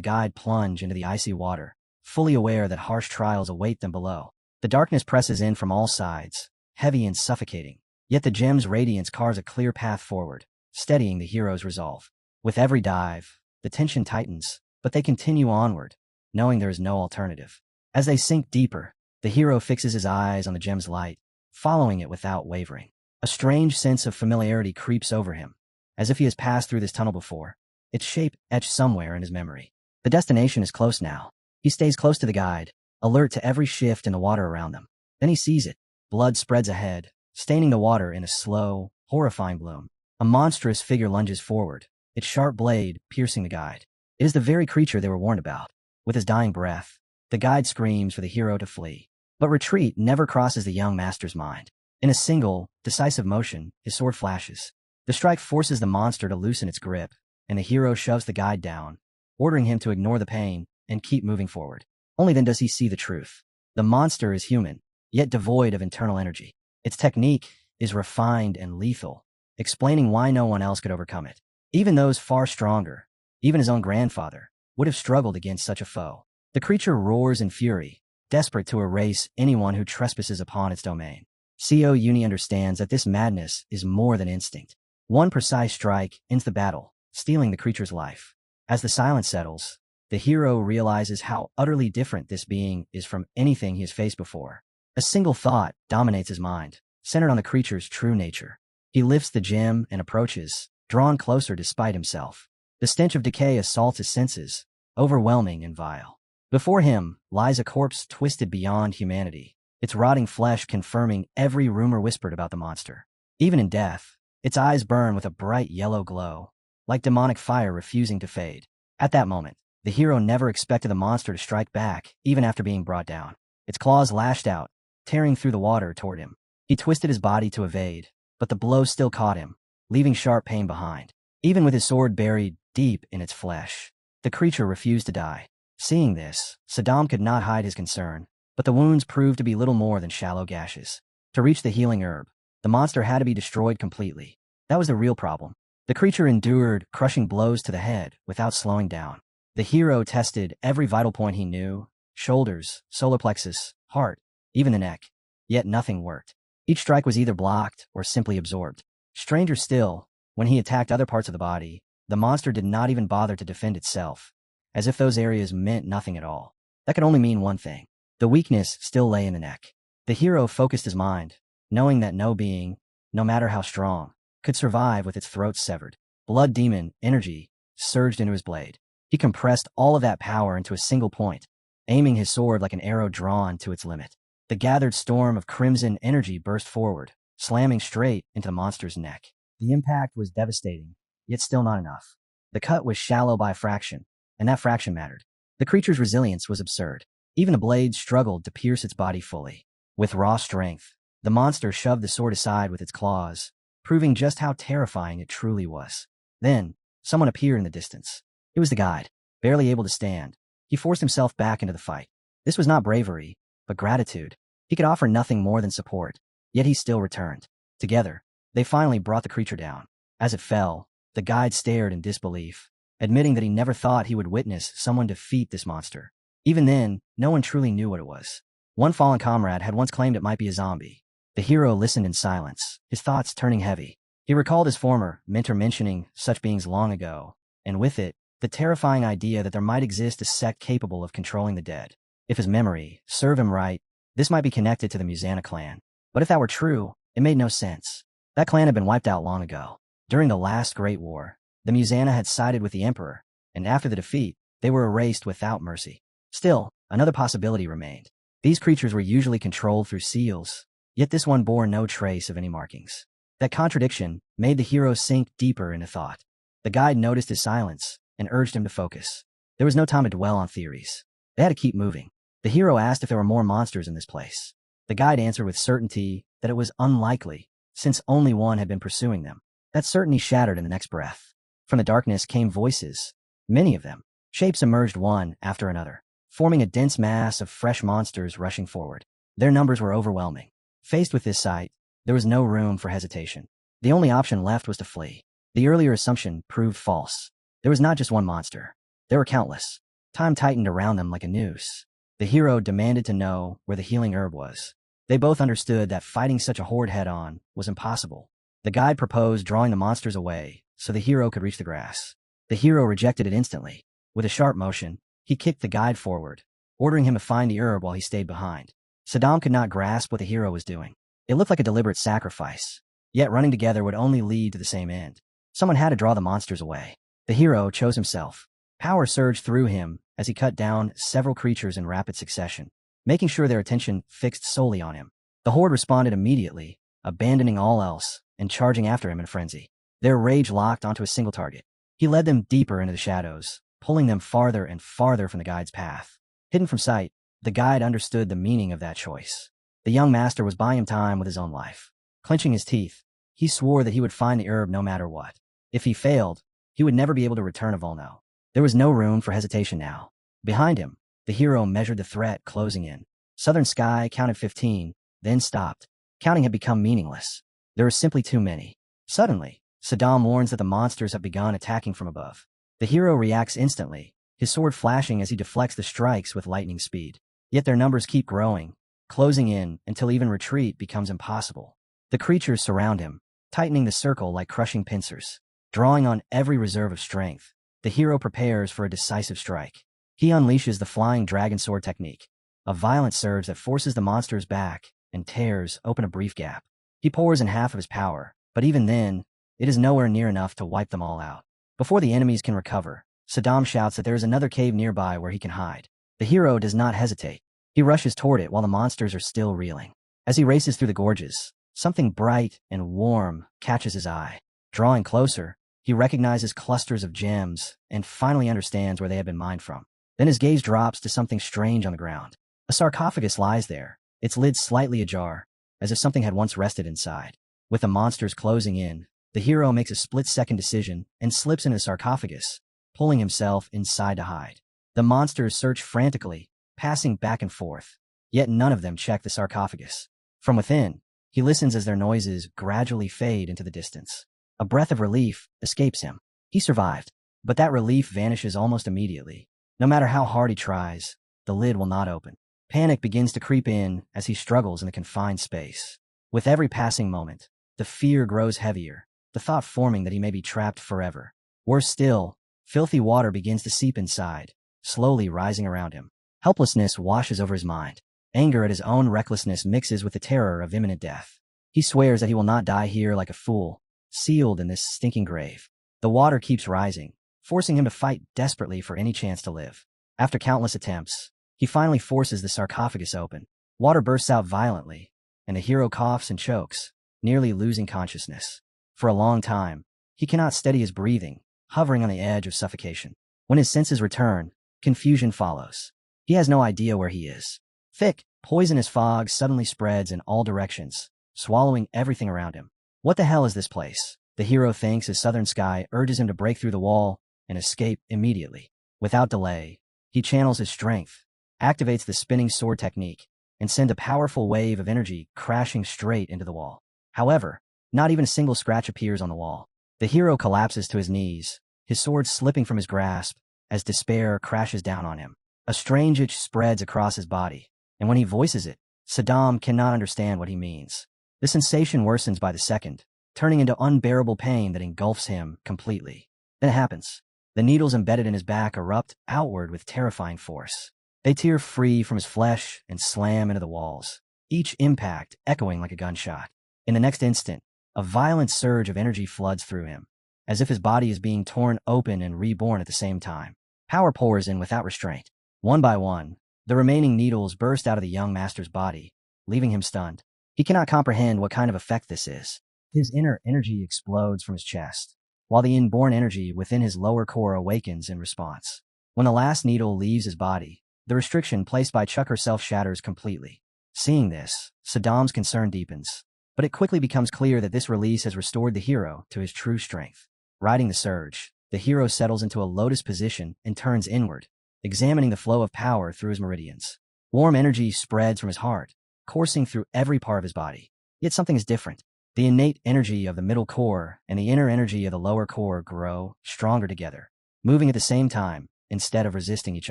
Speaker 1: guide plunge into the icy water, fully aware that harsh trials await them below. The darkness presses in from all sides, heavy and suffocating, yet the gem's radiance carves a clear path forward, steadying the hero's resolve. With every dive, the tension tightens, but they continue onward, knowing there is no alternative. As they sink deeper, the hero fixes his eyes on the gem's light, following it without wavering. A strange sense of familiarity creeps over him, as if he has passed through this tunnel before, its shape etched somewhere in his memory. The destination is close now. He stays close to the guide, alert to every shift in the water around them. Then he sees it. Blood spreads ahead, staining the water in a slow, horrifying bloom. A monstrous figure lunges forward, its sharp blade piercing the guide. It is the very creature they were warned about. With his dying breath, the guide screams for the hero to flee. But retreat never crosses the young master's mind. In a single, decisive motion, his sword flashes. The strike forces the monster to loosen its grip, and the hero shoves the guide down, ordering him to ignore the pain and keep moving forward. Only then does he see the truth. The monster is human, yet devoid of internal energy. Its technique is refined and lethal, explaining why no one else could overcome it. Even those far stronger, even his own grandfather, would have struggled against such a foe. The creature roars in fury, desperate to erase anyone who trespasses upon its domain. Co Uni understands that this madness is more than instinct. One precise strike ends the battle, stealing the creature's life. As the silence settles, the hero realizes how utterly different this being is from anything he has faced before. A single thought dominates his mind, centered on the creature's true nature. He lifts the gem and approaches, drawn closer despite himself. The stench of decay assaults his senses, overwhelming and vile. Before him lies a corpse twisted beyond humanity, its rotting flesh confirming every rumor whispered about the monster. Even in death, its eyes burn with a bright yellow glow, like demonic fire refusing to fade. At that moment, the hero never expected the monster to strike back, even after being brought down. Its claws lashed out, tearing through the water toward him. He twisted his body to evade, but the blow still caught him, leaving sharp pain behind. Even with his sword buried deep in its flesh, the creature refused to die. Seeing this, Saddam could not hide his concern, but the wounds proved to be little more than shallow gashes. To reach the healing herb, the monster had to be destroyed completely. That was the real problem. The creature endured crushing blows to the head without slowing down. The hero tested every vital point he knew: shoulders, solar plexus, heart, even the neck. Yet nothing worked. Each strike was either blocked or simply absorbed. Stranger still, when he attacked other parts of the body, the monster did not even bother to defend itself, as if those areas meant nothing at all. That could only mean one thing. The weakness still lay in the neck. The hero focused his mind, knowing that no being, no matter how strong, could survive with its throat severed. Blood demon energy surged into his blade. He compressed all of that power into a single point, aiming his sword like an arrow drawn to its limit. The gathered storm of crimson energy burst forward, slamming straight into the monster's neck. The impact was devastating, yet still not enough. The cut was shallow by a fraction, and that fraction mattered. The creature's resilience was absurd. Even the blade struggled to pierce its body fully. With raw strength, the monster shoved the sword aside with its claws, proving just how terrifying it truly was. Then, someone appeared in the distance. It was the guide. Barely able to stand, he forced himself back into the fight. This was not bravery, but gratitude. He could offer nothing more than support, yet he still returned. Together, they finally brought the creature down. As it fell, the guide stared in disbelief, admitting that he never thought he would witness someone defeat this monster. Even then, no one truly knew what it was. One fallen comrade had once claimed it might be a zombie. The hero listened in silence, his thoughts turning heavy. He recalled his former mentor mentioning such beings long ago, and with it, the terrifying idea that there might exist a sect capable of controlling the dead. If his memory served him right, this might be connected to the Muzana clan. But if that were true, it made no sense. That clan had been wiped out long ago. During the last Great War, The Musanna had sided with the Emperor, and after the defeat, they were erased without mercy. Still, another possibility remained. These creatures were usually controlled through seals, yet this one bore no trace of any markings. That contradiction made the hero sink deeper into thought. The guide noticed his silence and urged him to focus. There was no time to dwell on theories. They had to keep moving. The hero asked if there were more monsters in this place. The guide answered with certainty that it was unlikely, since only one had been pursuing them. That certainty shattered in the next breath. From the darkness came voices, many of them. Shapes emerged one after another, forming a dense mass of fresh monsters rushing forward. Their numbers were overwhelming. Faced with this sight, there was no room for hesitation. The only option left was to flee. The earlier assumption proved false. There was not just one monster. There were countless. Time tightened around them like a noose. The hero demanded to know where the healing herb was. They both understood that fighting such a horde head-on was impossible. The guide proposed drawing the monsters away so the hero could reach the grass. The hero rejected it instantly. With a sharp motion, he kicked the guide forward, ordering him to find the herb while he stayed behind. Saddam could not grasp what the hero was doing. It looked like a deliberate sacrifice, yet running together would only lead to the same end. Someone had to draw the monsters away. The hero chose himself. Power surged through him as he cut down several creatures in rapid succession, making sure their attention fixed solely on him. The horde responded immediately, abandoning all else and charging after him in a frenzy. Their rage locked onto a single target. He led them deeper into the shadows, pulling them farther and farther from the guide's path. Hidden from sight, the guide understood the meaning of that choice. The young master was buying him time with his own life. Clenching his teeth, he swore that he would find the herb no matter what. If he failed, he would never be able to return to Volno. There was no room for hesitation now. Behind him, the hero measured the threat closing in. Southern Sky counted 15, then stopped. Counting had become meaningless. There were simply too many. Suddenly, Saddam warns that the monsters have begun attacking from above. The hero reacts instantly, his sword flashing as he deflects the strikes with lightning speed. Yet their numbers keep growing, closing in until even retreat becomes impossible. The creatures surround him, tightening the circle like crushing pincers. Drawing on every reserve of strength, the hero prepares for a decisive strike. He unleashes the flying dragon sword technique, a violent surge that forces the monsters back and tears open a brief gap. He pours in half of his power, but even then, it is nowhere near enough to wipe them all out. Before the enemies can recover, Saddam shouts that there is another cave nearby where he can hide. The hero does not hesitate. He rushes toward it while the monsters are still reeling. As he races through the gorges, something bright and warm catches his eye. Drawing closer, he recognizes clusters of gems and finally understands where they have been mined from. Then his gaze drops to something strange on the ground. A sarcophagus lies there, its lid slightly ajar, as if something had once rested inside. With the monsters closing in, the hero makes a split-second decision and slips into the sarcophagus, pulling himself inside to hide. The monsters search frantically, passing back and forth, yet none of them check the sarcophagus. From within, he listens as their noises gradually fade into the distance. A breath of relief escapes him. He survived, but that relief vanishes almost immediately. No matter how hard he tries, the lid will not open. Panic begins to creep in as he struggles in a confined space. With every passing moment, the fear grows heavier, the thought forming that he may be trapped forever. Worse still, filthy water begins to seep inside, slowly rising around him. Helplessness washes over his mind. Anger at his own recklessness mixes with the terror of imminent death. He swears that he will not die here like a fool, sealed in this stinking grave. The water keeps rising, forcing him to fight desperately for any chance to live. After countless attempts, he finally forces the sarcophagus open. Water bursts out violently, and the hero coughs and chokes, nearly losing consciousness. For a long time, he cannot steady his breathing, hovering on the edge of suffocation. When his senses return, confusion follows. He has no idea where he is. Thick, poisonous fog suddenly spreads in all directions, swallowing everything around him. What the hell is this place? The hero thinks as Southern Sky urges him to break through the wall and escape immediately. Without delay, he channels his strength, activates the spinning sword technique, and sends a powerful wave of energy crashing straight into the wall. However, not even a single scratch appears on the wall. The hero collapses to his knees, his sword slipping from his grasp as despair crashes down on him. A strange itch spreads across his body, and when he voices it, Saddam cannot understand what he means. The sensation worsens by the second, turning into unbearable pain that engulfs him completely. Then it happens. The needles embedded in his back erupt outward with terrifying force. They tear free from his flesh and slam into the walls, each impact echoing like a gunshot. In the next instant, a violent surge of energy floods through him. as if his body is being torn open and reborn at the same time. Power pours in without restraint. One by one, the remaining needles burst out of the young master's body, leaving him stunned. He cannot comprehend what kind of effect this is. His inner energy explodes from his chest, while the inborn energy within his lower core awakens in response. When the last needle leaves his body, the restriction placed by Chuck herself shatters completely. Seeing this, Saddam's concern deepens, but it quickly becomes clear that this release has restored the hero to his true strength. Riding the surge, the hero settles into a lotus position and turns inward, examining the flow of power through his meridians. Warm energy spreads from his heart, coursing through every part of his body. Yet something is different. The innate energy of the middle core and the inner energy of the lower core grow stronger together, moving at the same time instead of resisting each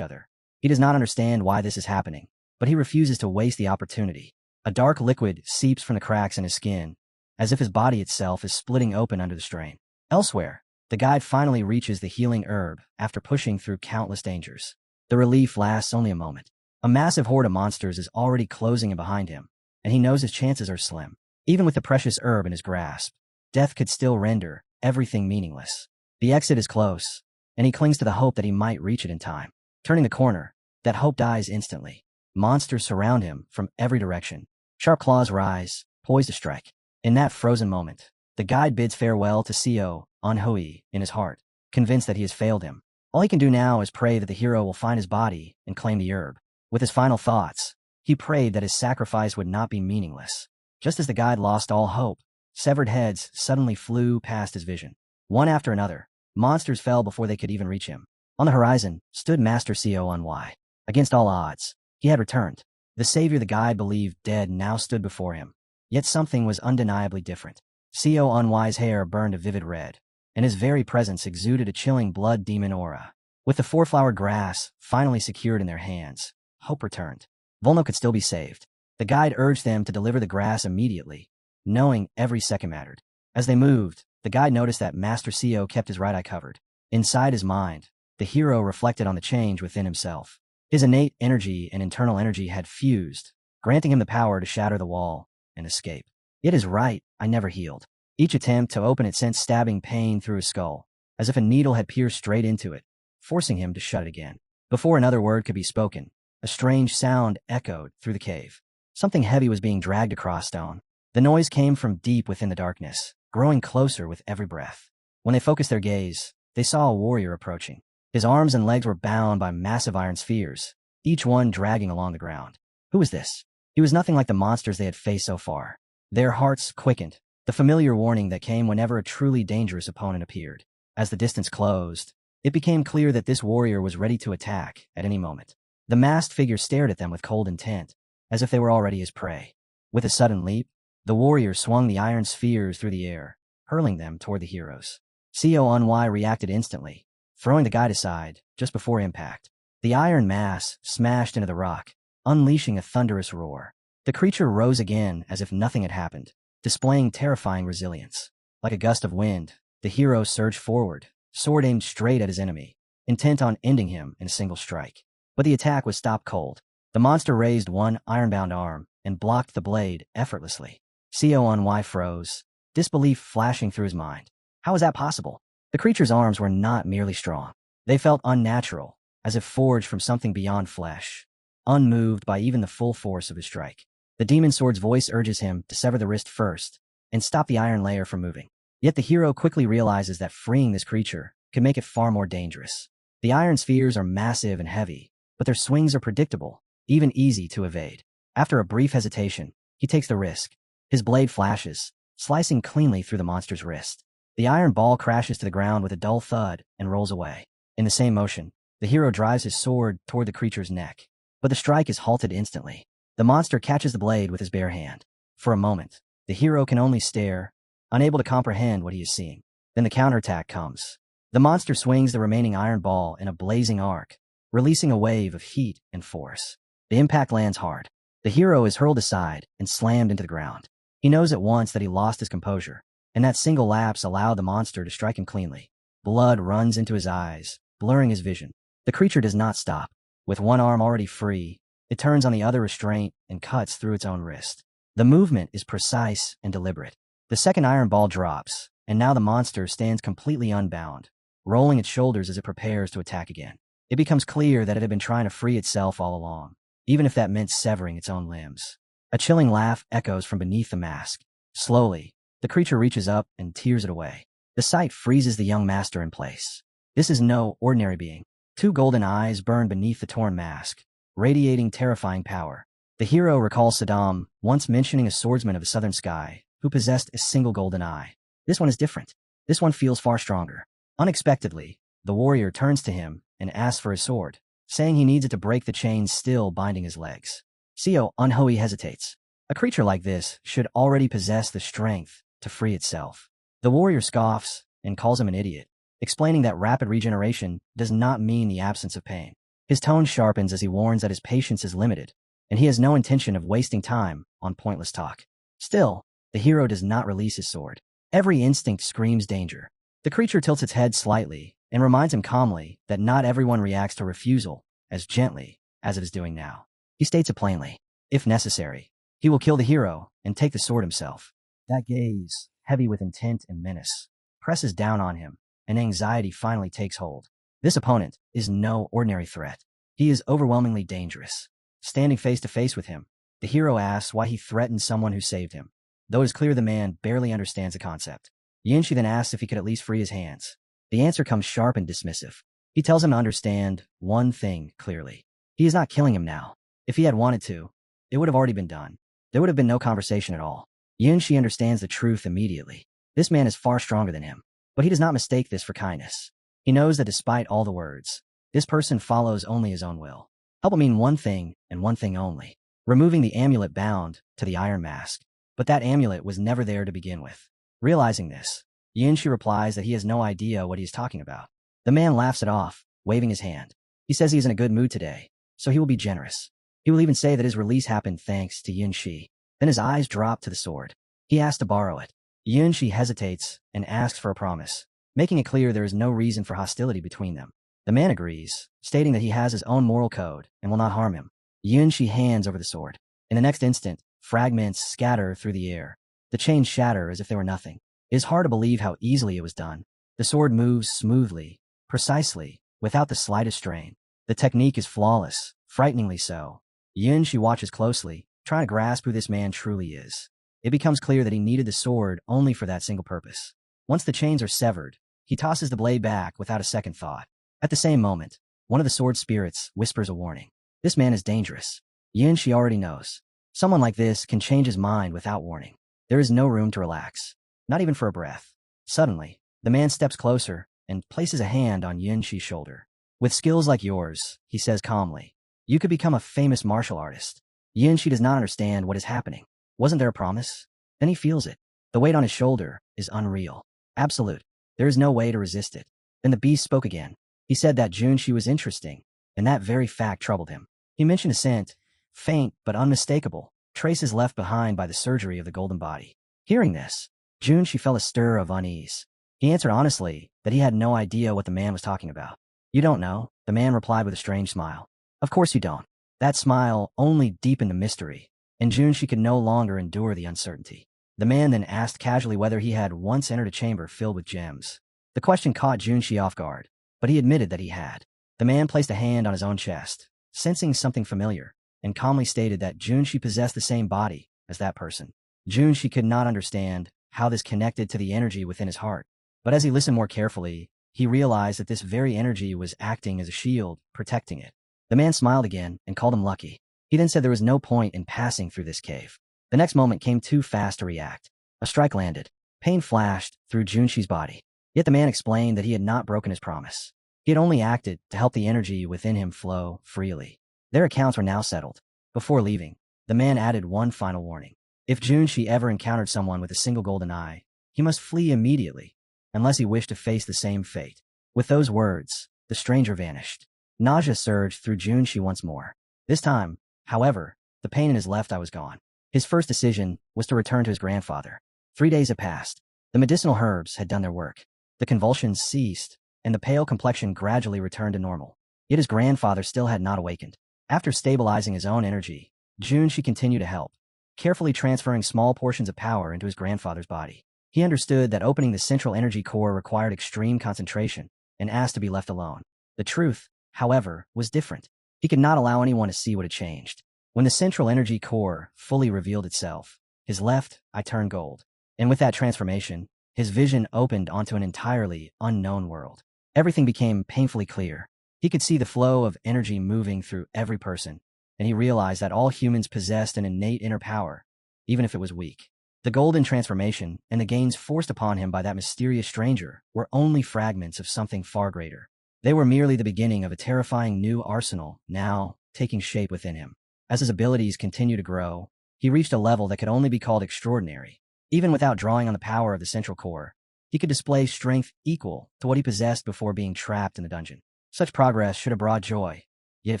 Speaker 1: other. He does not understand why this is happening, but he refuses to waste the opportunity. A dark liquid seeps from the cracks in his skin, as if his body itself is splitting open under the strain. Elsewhere, the guide finally reaches the healing herb after pushing through countless dangers. The relief lasts only a moment. A massive horde of monsters is already closing in behind him, and he knows his chances are slim. Even with the precious herb in his grasp, death could still render everything meaningless. The exit is close, and he clings to the hope that he might reach it in time. Turning the corner, that hope dies instantly. Monsters surround him from every direction. Sharp claws rise, poised to strike. In that frozen moment, the guide bids farewell to Seo Anhui in his heart, convinced that he has failed him. All he can do now is pray that the hero will find his body and claim the herb. With his final thoughts, he prayed that his sacrifice would not be meaningless. Just as the guide lost all hope, severed heads suddenly flew past his vision. One after another, monsters fell before they could even reach him. On the horizon stood Master Seo Anhui. Against all odds, he had returned. The savior the guide believed dead now stood before him. Yet something was undeniably different. Seo Anhui's hair burned a vivid red, and his very presence exuded a chilling blood demon aura. With the four-flowered grass finally secured in their hands, hope returned. Volno could still be saved. The guide urged them to deliver the grass immediately, knowing every second mattered. As they moved, the guide noticed that Master Seo kept his right eye covered. Inside his mind, the hero reflected on the change within himself. His innate energy and internal energy had fused, granting him the power to shatter the wall and escape. It is right, I never healed. Each attempt to open it sent stabbing pain through his skull, as if a needle had pierced straight into it, forcing him to shut it again. Before another word could be spoken, a strange sound echoed through the cave. Something heavy was being dragged across stone. The noise came from deep within the darkness, growing closer with every breath. When they focused their gaze, they saw a warrior approaching. His arms and legs were bound by massive iron spheres, each one dragging along the ground. Who was this? He was nothing like the monsters they had faced so far. Their hearts quickened, the familiar warning that came whenever a truly dangerous opponent appeared. As the distance closed, it became clear that this warrior was ready to attack at any moment. The masked figure stared at them with cold intent, as if they were already his prey. With a sudden leap, the warrior swung the iron spheres through the air, hurling them toward the heroes. Seo Anhui reacted instantly, throwing the guide aside just before impact. The iron mass smashed into the rock, unleashing a thunderous roar. The creature rose again as if nothing had happened, displaying terrifying resilience. Like a gust of wind, the hero surged forward, sword aimed straight at his enemy, intent on ending him in a single strike. But the attack was stopped cold. The monster raised one iron-bound arm and blocked the blade effortlessly. Seo Anhui froze, disbelief flashing through his mind. How was that possible? The creature's arms were not merely strong. They felt unnatural, as if forged from something beyond flesh, unmoved by even the full force of his strike. The demon sword's voice urges him to sever the wrist first and stop the iron layer from moving. Yet the hero quickly realizes that freeing this creature could make it far more dangerous. The iron spheres are massive and heavy, but their swings are predictable, even easy to evade. After a brief hesitation, he takes the risk. His blade flashes, slicing cleanly through the monster's wrist. The iron ball crashes to the ground with a dull thud and rolls away. In the same motion, the hero drives his sword toward the creature's neck. But the strike is halted instantly. The monster catches the blade with his bare hand. For a moment, the hero can only stare, unable to comprehend what he is seeing. Then the counterattack comes. The monster swings the remaining iron ball in a blazing arc, releasing a wave of heat and force. The impact lands hard. The hero is hurled aside and slammed into the ground. He knows at once that he lost his composure, and that single lapse allowed the monster to strike him cleanly. Blood runs into his eyes, blurring his vision. The creature does not stop. With one arm already free, it turns on the other restraint and cuts through its own wrist. The movement is precise and deliberate. The second iron ball drops, and now the monster stands completely unbound, rolling its shoulders as it prepares to attack again. It becomes clear that it had been trying to free itself all along, even if that meant severing its own limbs. A chilling laugh echoes from beneath the mask. Slowly, the creature reaches up and tears it away. The sight freezes the young master in place. This is no ordinary being. Two golden eyes burn beneath the torn mask, radiating terrifying power. The hero recalls Saddam once mentioning a swordsman of the southern sky who possessed a single golden eye. This one is different. This one feels far stronger. Unexpectedly, the warrior turns to him and asks for his sword, saying he needs it to break the chains still binding his legs. Seo Unhoi hesitates. A creature like this should already possess the strength to free itself. The warrior scoffs and calls him an idiot, explaining that rapid regeneration does not mean the absence of pain. His tone sharpens as he warns that his patience is limited, and he has no intention of wasting time on pointless talk. Still, the hero does not release his sword. Every instinct screams danger. The creature tilts its head slightly and reminds him calmly that not everyone reacts to refusal as gently as it is doing now. He states it plainly. If necessary, he will kill the hero and take the sword himself. That gaze, heavy with intent and menace, presses down on him, and anxiety finally takes hold. This opponent is no ordinary threat. He is overwhelmingly dangerous. Standing face to face with him, the hero asks why he threatened someone who saved him, though it is clear the man barely understands the concept. Yinshi then asks if he could at least free his hands. The answer comes sharp and dismissive. He tells him to understand one thing clearly. He is not killing him now. If he had wanted to, it would have already been done. There would have been no conversation at all. Yinshi understands the truth immediately. This man is far stronger than him, but he does not mistake this for kindness. He knows that despite all the words, this person follows only his own will. Help will mean one thing and one thing only: removing the amulet bound to the iron mask. But that amulet was never there to begin with. Realizing this, Yinshi replies that he has no idea what he is talking about. The man laughs it off, waving his hand. He says he is in a good mood today, so he will be generous. He will even say that his release happened thanks to Yinshi. Then his eyes drop to the sword. He asks to borrow it. Yinshi hesitates and asks for a promise, making it clear there is no reason for hostility between them. The man agrees, stating that he has his own moral code and will not harm him. Yinshi hands over the sword. In the next instant, fragments scatter through the air. The chains shatter as if they were nothing. It is hard to believe how easily it was done. The sword moves smoothly, precisely, without the slightest strain. The technique is flawless, frighteningly so. Yinshi watches closely, trying to grasp who this man truly is. It becomes clear that he needed the sword only for that single purpose. Once the chains are severed, he tosses the blade back without a second thought. At the same moment, one of the sword spirits whispers a warning. This man is dangerous. Yinshi already knows. Someone like this can change his mind without warning. There is no room to relax, not even for a breath. Suddenly, the man steps closer and places a hand on Yinshi's shoulder. With skills like yours, he says calmly, you could become a famous martial artist. Yinshi does not understand what is happening. Wasn't there a promise? Then he feels it. The weight on his shoulder is unreal. Absolute. There is no way to resist it. Then the beast spoke again. He said that Junshi was interesting, and that very fact troubled him. He mentioned a scent, faint but unmistakable, traces left behind by the surgery of the golden body. Hearing this, Junshi felt a stir of unease. He answered honestly that he had no idea what the man was talking about. You don't know, the man replied with a strange smile. Of course you don't. That smile only deepened the mystery, and Junshi could no longer endure the uncertainty. The man then asked casually whether he had once entered a chamber filled with gems. The question caught Junshi off guard, but he admitted that he had. The man placed a hand on his own chest, sensing something familiar, and calmly stated that Junshi possessed the same body as that person. Junshi could not understand how this connected to the energy within his heart, but as he listened more carefully, he realized that this very energy was acting as a shield, protecting it. The man smiled again and called him lucky. He then said there was no point in passing through this cave. The next moment came too fast to react. A strike landed. Pain flashed through Junshi's body. Yet the man explained that he had not broken his promise. He had only acted to help the energy within him flow freely. Their accounts were now settled. Before leaving, the man added one final warning. If Junshi ever encountered someone with a single golden eye, he must flee immediately, unless he wished to face the same fate. With those words, the stranger vanished. Nausea surged through Junshi once more. This time, however, the pain in his left eye was gone. His first decision was to return to his grandfather. 3 days had passed. The medicinal herbs had done their work. The convulsions ceased, and the pale complexion gradually returned to normal. Yet his grandfather still had not awakened. After stabilizing his own energy, Junshi continued to help, carefully transferring small portions of power into his grandfather's body. He understood that opening the central energy core required extreme concentration and asked to be left alone. The truth, however, was different. He could not allow anyone to see what had changed. When the central energy core fully revealed itself, his left eye turned gold. And with that transformation, his vision opened onto an entirely unknown world. Everything became painfully clear. He could see the flow of energy moving through every person, and he realized that all humans possessed an innate inner power, even if it was weak. The golden transformation and the gains forced upon him by that mysterious stranger were only fragments of something far greater. They were merely the beginning of a terrifying new arsenal now taking shape within him. As his abilities continued to grow, he reached a level that could only be called extraordinary. Even without drawing on the power of the central core, he could display strength equal to what he possessed before being trapped in the dungeon. Such progress should have brought joy, yet it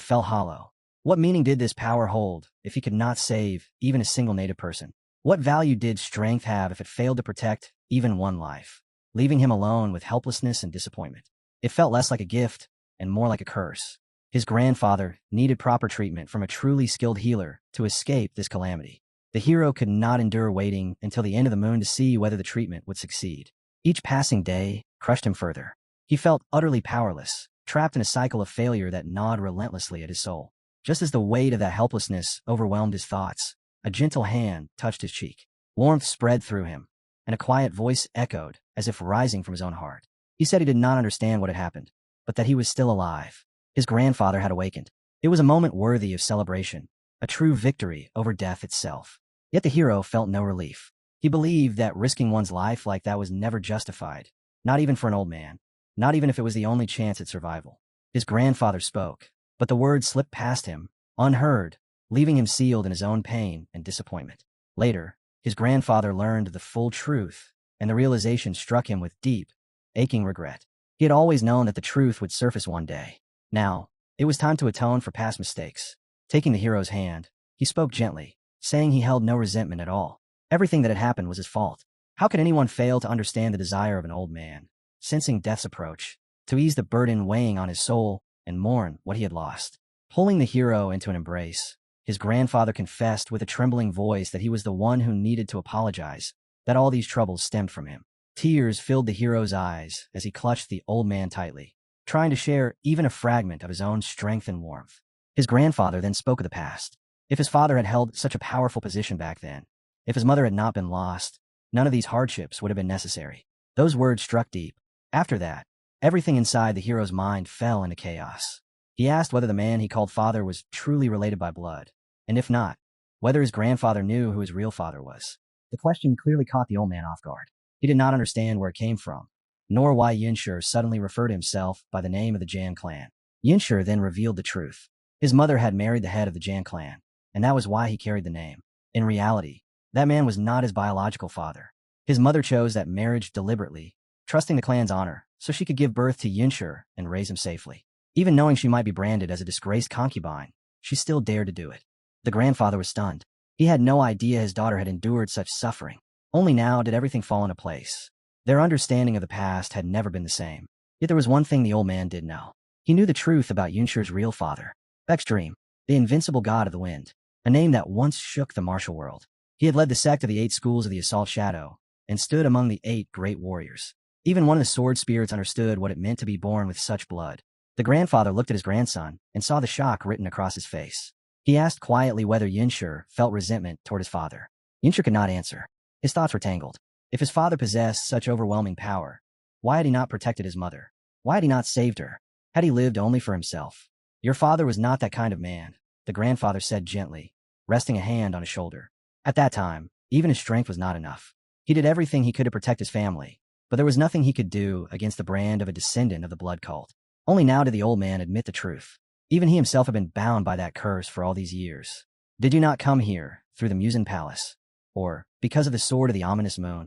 Speaker 1: fell hollow. What meaning did this power hold if he could not save even a single native person? What value did strength have if it failed to protect even one life, leaving him alone with helplessness and disappointment? It felt less like a gift and more like a curse. His grandfather needed proper treatment from a truly skilled healer to escape this calamity. The hero could not endure waiting until the end of the moon to see whether the treatment would succeed. Each passing day crushed him further. He felt utterly powerless, trapped in a cycle of failure that gnawed relentlessly at his soul. Just as the weight of that helplessness overwhelmed his thoughts, a gentle hand touched his cheek. Warmth spread through him, and a quiet voice echoed as if rising from his own heart. He said he did not understand what had happened, but that he was still alive. His grandfather had awakened. It was a moment worthy of celebration, a true victory over death itself. Yet the hero felt no relief. He believed that risking one's life like that was never justified, not even for an old man, not even if it was the only chance at survival. His grandfather spoke, but the words slipped past him, unheard, leaving him sealed in his own pain and disappointment. Later, his grandfather learned the full truth, and the realization struck him with deep, aching regret. He had always known that the truth would surface one day. Now, it was time to atone for past mistakes. Taking the hero's hand, he spoke gently, saying he held no resentment at all. Everything that had happened was his fault. How could anyone fail to understand the desire of an old man, sensing death's approach, to ease the burden weighing on his soul and mourn what he had lost? Pulling the hero into an embrace, his grandfather confessed with a trembling voice that he was the one who needed to apologize, that all these troubles stemmed from him. Tears filled the hero's eyes as he clutched the old man tightly, trying to share even a fragment of his own strength and warmth. His grandfather then spoke of the past. If his father had held such a powerful position back then, if his mother had not been lost, none of these hardships would have been necessary. Those words struck deep. After that, everything inside the hero's mind fell into chaos. He asked whether the man he called father was truly related by blood, and if not, whether his grandfather knew who his real father was. The question clearly caught the old man off guard. He did not understand where it came from, nor why Yinshur suddenly referred to himself by the name of the Jan clan. Yinshur then revealed the truth. His mother had married the head of the Jan clan, and that was why he carried the name. In reality, that man was not his biological father. His mother chose that marriage deliberately, trusting the clan's honor, so she could give birth to Yinshur and raise him safely. Even knowing she might be branded as a disgraced concubine, she still dared to do it. The grandfather was stunned. He had no idea his daughter had endured such suffering. Only now did everything fall into place. Their understanding of the past had never been the same. Yet there was one thing the old man did know. He knew the truth about Yunshur's real father, Dream, the invincible god of the wind, a name that once shook the martial world. He had led the sect of the 8 schools of the Assault Shadow and stood among the 8 great warriors. Even one of the sword spirits understood what it meant to be born with such blood. The grandfather looked at his grandson and saw the shock written across his face. He asked quietly whether Yinshur felt resentment toward his father. Yinshur could not answer. His thoughts were tangled. If his father possessed such overwhelming power, why had he not protected his mother? Why had he not saved her? Had he lived only for himself? Your father was not that kind of man, the grandfather said gently, resting a hand on his shoulder. At that time, even his strength was not enough. He did everything he could to protect his family, but there was nothing he could do against the brand of a descendant of the blood cult. Only now did the old man admit the truth. Even he himself had been bound by that curse for all these years. Did you not come here through the Musen Palace? Or because of the sword of the ominous moon?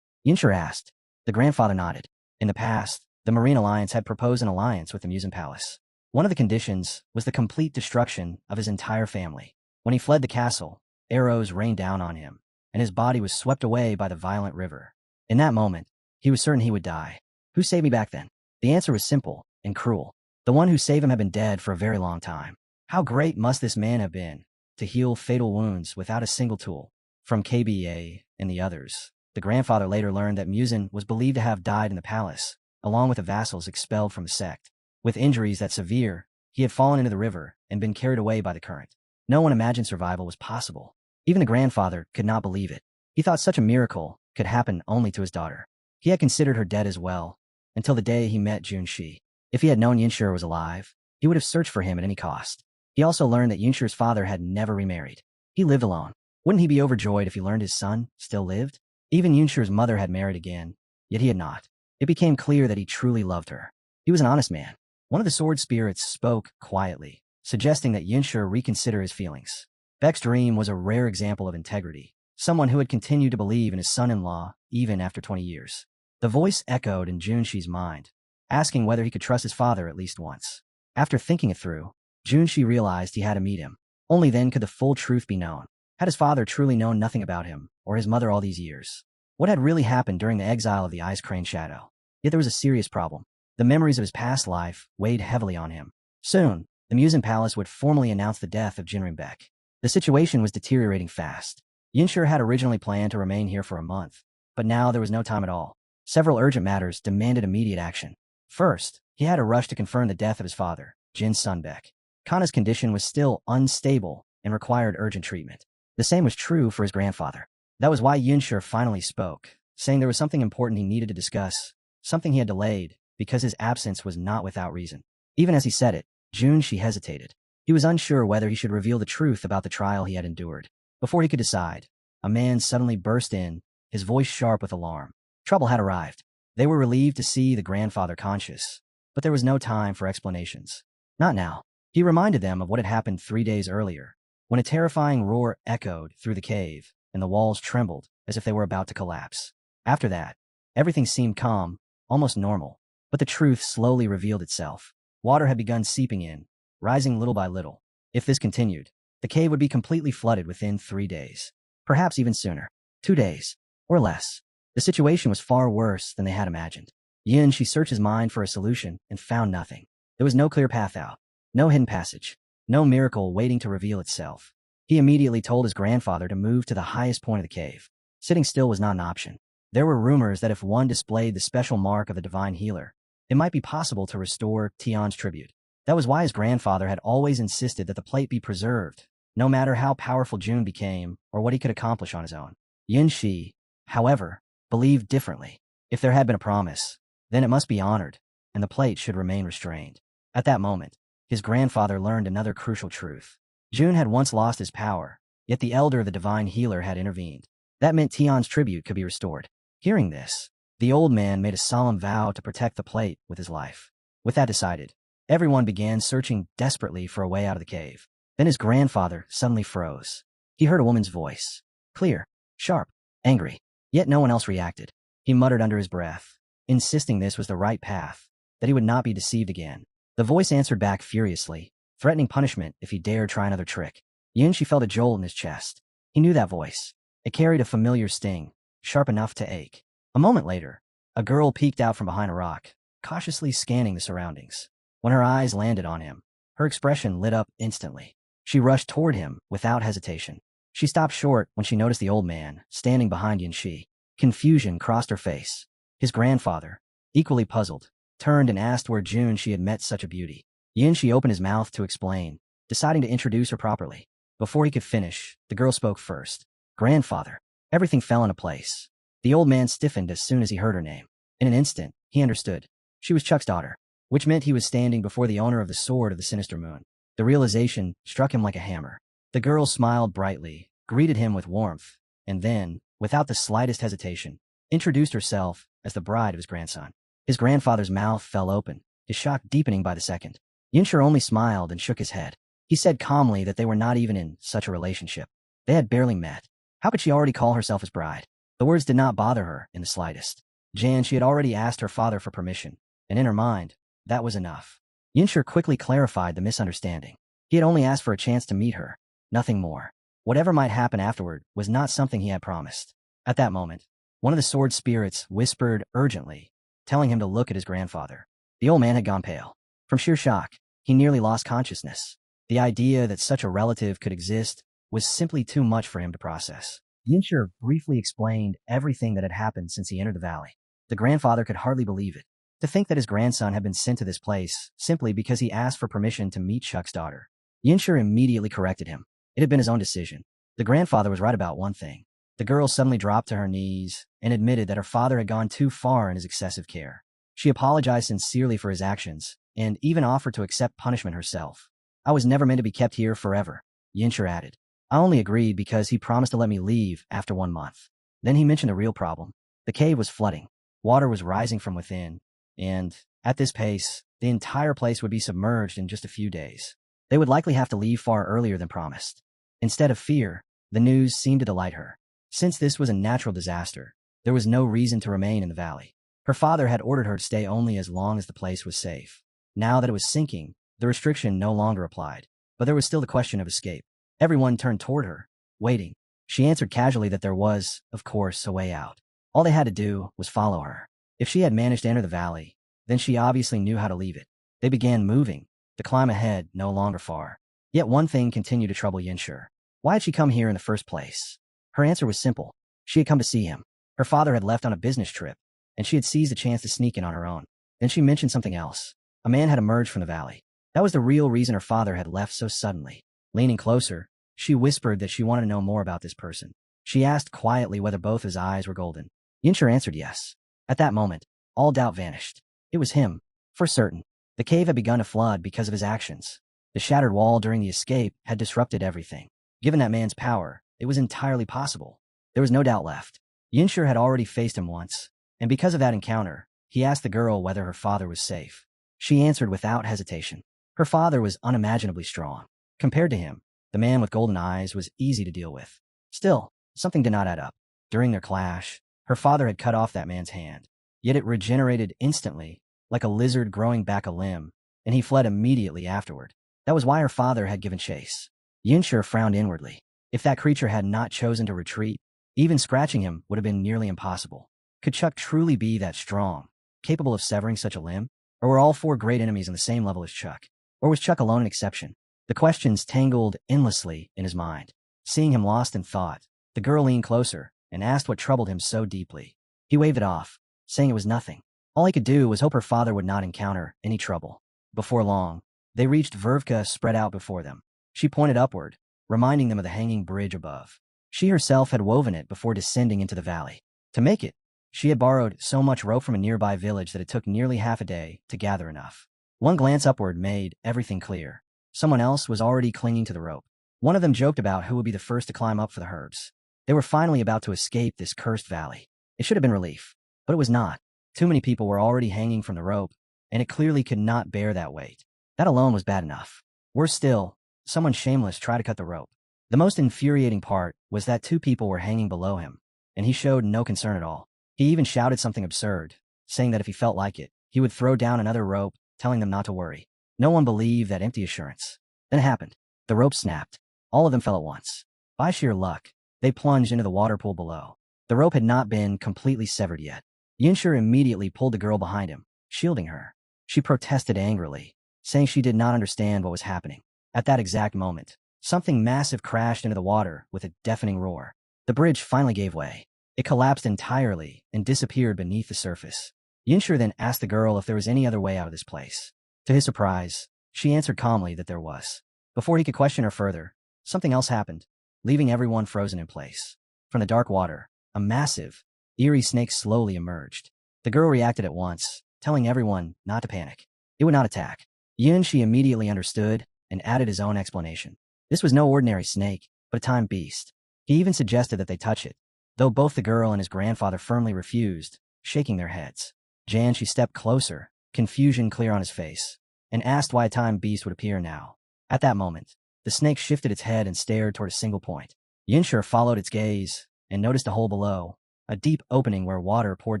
Speaker 1: Yinshur asked. The grandfather nodded. In the past, the Marine Alliance had proposed an alliance with the Musen Palace. One of the conditions was the complete destruction of his entire family. When he fled the castle, arrows rained down on him, and his body was swept away by the violent river. In that moment, he was certain he would die. Who saved me back then? The answer was simple and cruel. The one who saved him had been dead for a very long time. How great must this man have been to heal fatal wounds without a single tool? From KBA and the others, The grandfather later learned that Muzin was believed to have died in the palace, along with the vassals expelled from the sect. With injuries that severe, he had fallen into the river and been carried away by the current. No one imagined survival was possible. Even the grandfather could not believe it. He thought such a miracle could happen only to his daughter. He had considered her dead as well, until the day he met Junshi. If he had known Yinshur was alive, he would have searched for him at any cost. He also learned that Yinshur's father had never remarried. He lived alone. Wouldn't he be overjoyed if he learned his son still lived? Even Yinshur's mother had married again, yet he had not. It became clear that he truly loved her. He was an honest man. One of the sword spirits spoke quietly, suggesting that Yinshur reconsider his feelings. Beck's dream was a rare example of integrity, someone who had continued to believe in his son-in-law even after 20 years. The voice echoed in Junshi's mind, asking whether he could trust his father at least once. After thinking it through, Junshi realized he had to meet him. Only then could the full truth be known. Had his father truly known nothing about him, or his mother all these years? What had really happened during the exile of the Ice Crane Shadow? Yet there was a serious problem. The memories of his past life weighed heavily on him. Soon, the Muzin Palace would formally announce the death of Jinrin Beck. The situation was deteriorating fast. Yinshur had originally planned to remain here for a month, but now there was no time at all. Several urgent matters demanded immediate action. First, he had to rush to confirm the death of his father, Jin's son Beck. Kana's condition was still unstable and required urgent treatment. The same was true for his grandfather. That was why Yinshur finally spoke, saying there was something important he needed to discuss, something he had delayed, because his absence was not without reason. Even as he said it, Junshi hesitated. He was unsure whether he should reveal the truth about the trial he had endured. Before he could decide, a man suddenly burst in, his voice sharp with alarm. Trouble had arrived. They were relieved to see the grandfather conscious, but there was no time for explanations. Not now. He reminded them of what had happened 3 days earlier, when a terrifying roar echoed through the cave and the walls trembled as if they were about to collapse. After that, everything seemed calm, almost normal, but the truth slowly revealed itself. Water had begun seeping in, rising little by little. If this continued, the cave would be completely flooded within 3 days, perhaps even sooner. 2 days, or less. The situation was far worse than they had imagined. She searched his mind for a solution and found nothing. There was no clear path out, no hidden passage, no miracle waiting to reveal itself. He immediately told his grandfather to move to the highest point of the cave. Sitting still was not an option. There were rumors that if one displayed the special mark of the divine healer, it might be possible to restore Tian's tribute. That was why his grandfather had always insisted that the plate be preserved, no matter how powerful Jun became or what he could accomplish on his own. Yinshi, however, believed differently. If there had been a promise, then it must be honored, and the plate should remain restrained. At that moment, his grandfather learned another crucial truth. Jun had once lost his power, yet the elder of the divine healer had intervened. That meant Tian's tribute could be restored. Hearing this, the old man made a solemn vow to protect the plate with his life. With that decided, everyone began searching desperately for a way out of the cave. Then his grandfather suddenly froze. He heard a woman's voice. Clear, sharp, angry. Yet no one else reacted. He muttered under his breath, insisting this was the right path, that he would not be deceived again. The voice answered back furiously, threatening punishment if he dared try another trick. Yinshi felt a jolt in his chest. He knew that voice. It carried a familiar sting, sharp enough to ache. A moment later, a girl peeked out from behind a rock, cautiously scanning the surroundings. When her eyes landed on him, her expression lit up instantly. She rushed toward him without hesitation. She stopped short when she noticed the old man standing behind Yinshi. Confusion crossed her face. His grandfather, equally puzzled, turned and asked where she had met such a beauty. Yinshi opened his mouth to explain, deciding to introduce her properly. Before he could finish, the girl spoke first. Grandfather. Everything fell into place. The old man stiffened as soon as he heard her name. In an instant, he understood. She was Chuck's daughter, which meant he was standing before the owner of the Sword of the Sinister Moon. The realization struck him like a hammer. The girl smiled brightly, greeted him with warmth, and then, without the slightest hesitation, introduced herself as the bride of his grandson. His grandfather's mouth fell open, his shock deepening by the second. Yinshur only smiled and shook his head. He said calmly that they were not even in such a relationship. They had barely met. How could she already call herself his bride? The words did not bother her in the slightest. She had already asked her father for permission, and in her mind, that was enough. Yinshur quickly clarified the misunderstanding. He had only asked for a chance to meet her, nothing more. Whatever might happen afterward was not something he had promised. At that moment, one of the sword spirits whispered urgently, telling him to look at his grandfather. The old man had gone pale. From sheer shock, he nearly lost consciousness. The idea that such a relative could exist was simply too much for him to process. Yinshur briefly explained everything that had happened since he entered the valley. The grandfather could hardly believe it. To think that his grandson had been sent to this place simply because he asked for permission to meet Chuck's daughter. Yinshur immediately corrected him. It had been his own decision. The grandfather was right about one thing. The girl suddenly dropped to her knees and admitted that her father had gone too far in his excessive care. She apologized sincerely for his actions and even offered to accept punishment herself. I was never meant to be kept here forever, Yinshur added. I only agreed because he promised to let me leave after 1 month. Then he mentioned the real problem. The cave was flooding. Water was rising from within, and, at this pace, the entire place would be submerged in just a few days. They would likely have to leave far earlier than promised. Instead of fear, the news seemed to delight her. Since this was a natural disaster, there was no reason to remain in the valley. Her father had ordered her to stay only as long as the place was safe. Now that it was sinking, the restriction no longer applied. But there was still the question of escape. Everyone turned toward her, waiting. She answered casually that there was, of course, a way out. All they had to do was follow her. If she had managed to enter the valley, then she obviously knew how to leave it. They began moving, to climb ahead no longer far. Yet one thing continued to trouble Yinshur. Why had she come here in the first place? Her answer was simple. She had come to see him. Her father had left on a business trip, and she had seized a chance to sneak in on her own. Then she mentioned something else. A man had emerged from the valley. That was the real reason her father had left so suddenly. Leaning closer, she whispered that she wanted to know more about this person. She asked quietly whether both his eyes were golden. Yinshur answered yes. At that moment, all doubt vanished. It was him, for certain. The cave had begun to flood because of his actions. The shattered wall during the escape had disrupted everything. Given that man's power, it was entirely possible. There was no doubt left. Yinshur had already faced him once, and because of that encounter, he asked the girl whether her father was safe. She answered without hesitation. Her father was unimaginably strong. Compared to him, the man with golden eyes was easy to deal with. Still, something did not add up. During their clash, her father had cut off that man's hand. Yet it regenerated instantly, like a lizard growing back a limb, and he fled immediately afterward. That was why her father had given chase. Yinshur frowned inwardly. If that creature had not chosen to retreat, even scratching him would have been nearly impossible. Could Chuck truly be that strong, capable of severing such a limb? Or were all four great enemies on the same level as Chuck? Or was Chuck alone an exception? The questions tangled endlessly in his mind. Seeing him lost in thought, the girl leaned closer and asked what troubled him so deeply. He waved it off, saying it was nothing. All he could do was hope her father would not encounter any trouble. Before long, they reached Vervka spread out before them. She pointed upward, reminding them of the hanging bridge above. She herself had woven it before descending into the valley. To make it, she had borrowed so much rope from a nearby village that it took nearly half a day to gather enough. One glance upward made everything clear. Someone else was already clinging to the rope. One of them joked about who would be the first to climb up for the herbs. They were finally about to escape this cursed valley. It should have been relief, but it was not. Too many people were already hanging from the rope, and it clearly could not bear that weight. That alone was bad enough. Worse still, someone shameless tried to cut the rope. The most infuriating part was that two people were hanging below him, and he showed no concern at all. He even shouted something absurd, saying that if he felt like it, he would throw down another rope, telling them not to worry. No one believed that empty assurance. Then it happened. The rope snapped. All of them fell at once. By sheer luck, they plunged into the water pool below. The rope had not been completely severed yet. Yinshur immediately pulled the girl behind him, shielding her. She protested angrily, saying she did not understand what was happening. At that exact moment, something massive crashed into the water with a deafening roar. The bridge finally gave way. It collapsed entirely and disappeared beneath the surface. Yinshur then asked the girl if there was any other way out of this place. To his surprise, she answered calmly that there was. Before he could question her further, something else happened, leaving everyone frozen in place. From the dark water, a massive, eerie snake slowly emerged. The girl reacted at once, telling everyone not to panic. It would not attack. She immediately understood and added his own explanation. This was no ordinary snake, but a time beast. He even suggested that they touch it, though both the girl and his grandfather firmly refused, shaking their heads. She stepped closer, confusion clear on his face, and asked why a time beast would appear now. At that moment, the snake shifted its head and stared toward a single point. Yinshur followed its gaze and noticed a hole below, a deep opening where water poured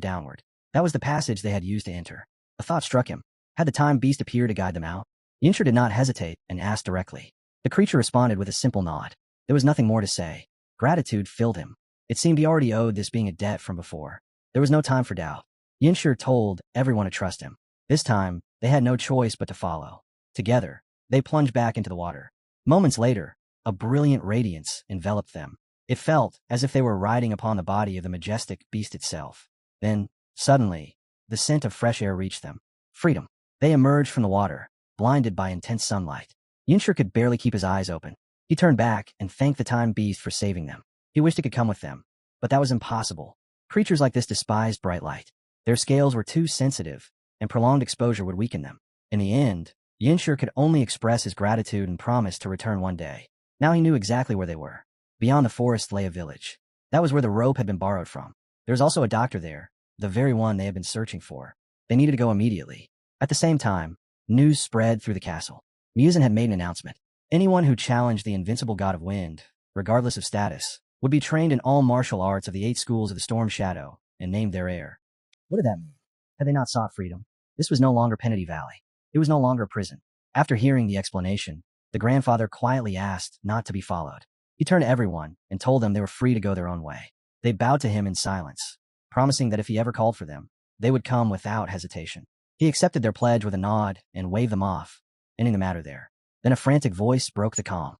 Speaker 1: downward. That was the passage they had used to enter. A thought struck him. Had the time beast appear to guide them out? Yinshur did not hesitate and asked directly. The creature responded with a simple nod. There was nothing more to say. Gratitude filled him. It seemed he already owed this being a debt from before. There was no time for doubt. Yinshur told everyone to trust him. This time, they had no choice but to follow. Together, they plunged back into the water. Moments later, a brilliant radiance enveloped them. It felt as if they were riding upon the body of the majestic beast itself. Then, suddenly, the scent of fresh air reached them. Freedom. They emerged from the water, blinded by intense sunlight. Yinshur could barely keep his eyes open. He turned back and thanked the time beast for saving them. He wished he could come with them, but that was impossible. Creatures like this despised bright light. Their scales were too sensitive, and prolonged exposure would weaken them. In the end, Yinshur could only express his gratitude and promise to return one day. Now he knew exactly where they were. Beyond the forest lay a village. That was where the rope had been borrowed from. There was also a doctor there, the very one they had been searching for. They needed to go immediately. At the same time, news spread through the castle. Muzin had made an announcement. Anyone who challenged the invincible god of wind, regardless of status, would be trained in all martial arts of the 8 schools of the Storm Shadow and named their heir. What did that mean? Had they not sought freedom? This was no longer Penity Valley. It was no longer a prison. After hearing the explanation, the grandfather quietly asked not to be followed. He turned to everyone and told them they were free to go their own way. They bowed to him in silence, promising that if he ever called for them, they would come without hesitation. He accepted their pledge with a nod and waved them off, ending the matter there. Then a frantic voice broke the calm.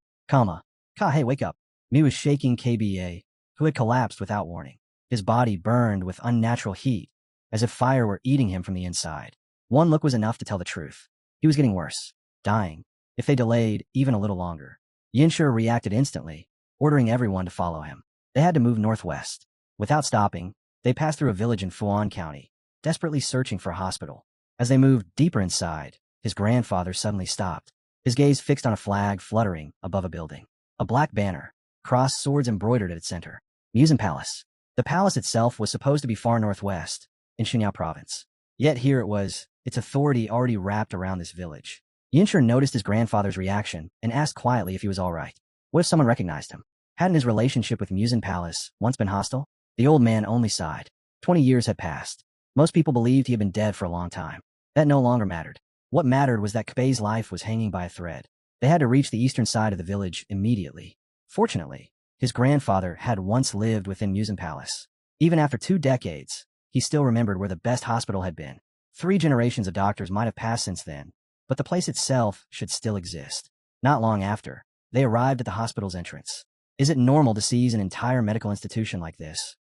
Speaker 1: Hey, wake up. Mi was shaking KBA, who had collapsed without warning. His body burned with unnatural heat, as if fire were eating him from the inside. One look was enough to tell the truth. He was getting worse, dying, if they delayed even a little longer. Yinshur reacted instantly, ordering everyone to follow him. They had to move northwest. Without stopping, they passed through a village in Fuan County, desperately searching for a hospital. As they moved deeper inside, his grandfather suddenly stopped, his gaze fixed on a flag fluttering above a building. A black banner, crossed swords embroidered at its center. Muzin Palace. The palace itself was supposed to be far northwest, in Xinyao province. Yet here it was, its authority already wrapped around this village. Yinshur noticed his grandfather's reaction and asked quietly if he was all right. What if someone recognized him? Hadn't his relationship with Muzin Palace once been hostile? The old man only sighed. 20 years had passed. Most people believed he had been dead for a long time. That no longer mattered. What mattered was that Kbei's life was hanging by a thread. They had to reach the eastern side of the village immediately. Fortunately, his grandfather had once lived within Muzin Palace. Even after 2 decades, he still remembered where the best hospital had been. 3 generations of doctors might have passed since then, but the place itself should still exist. Not long after, they arrived at the hospital's entrance. Is it normal to seize an entire medical institution like this?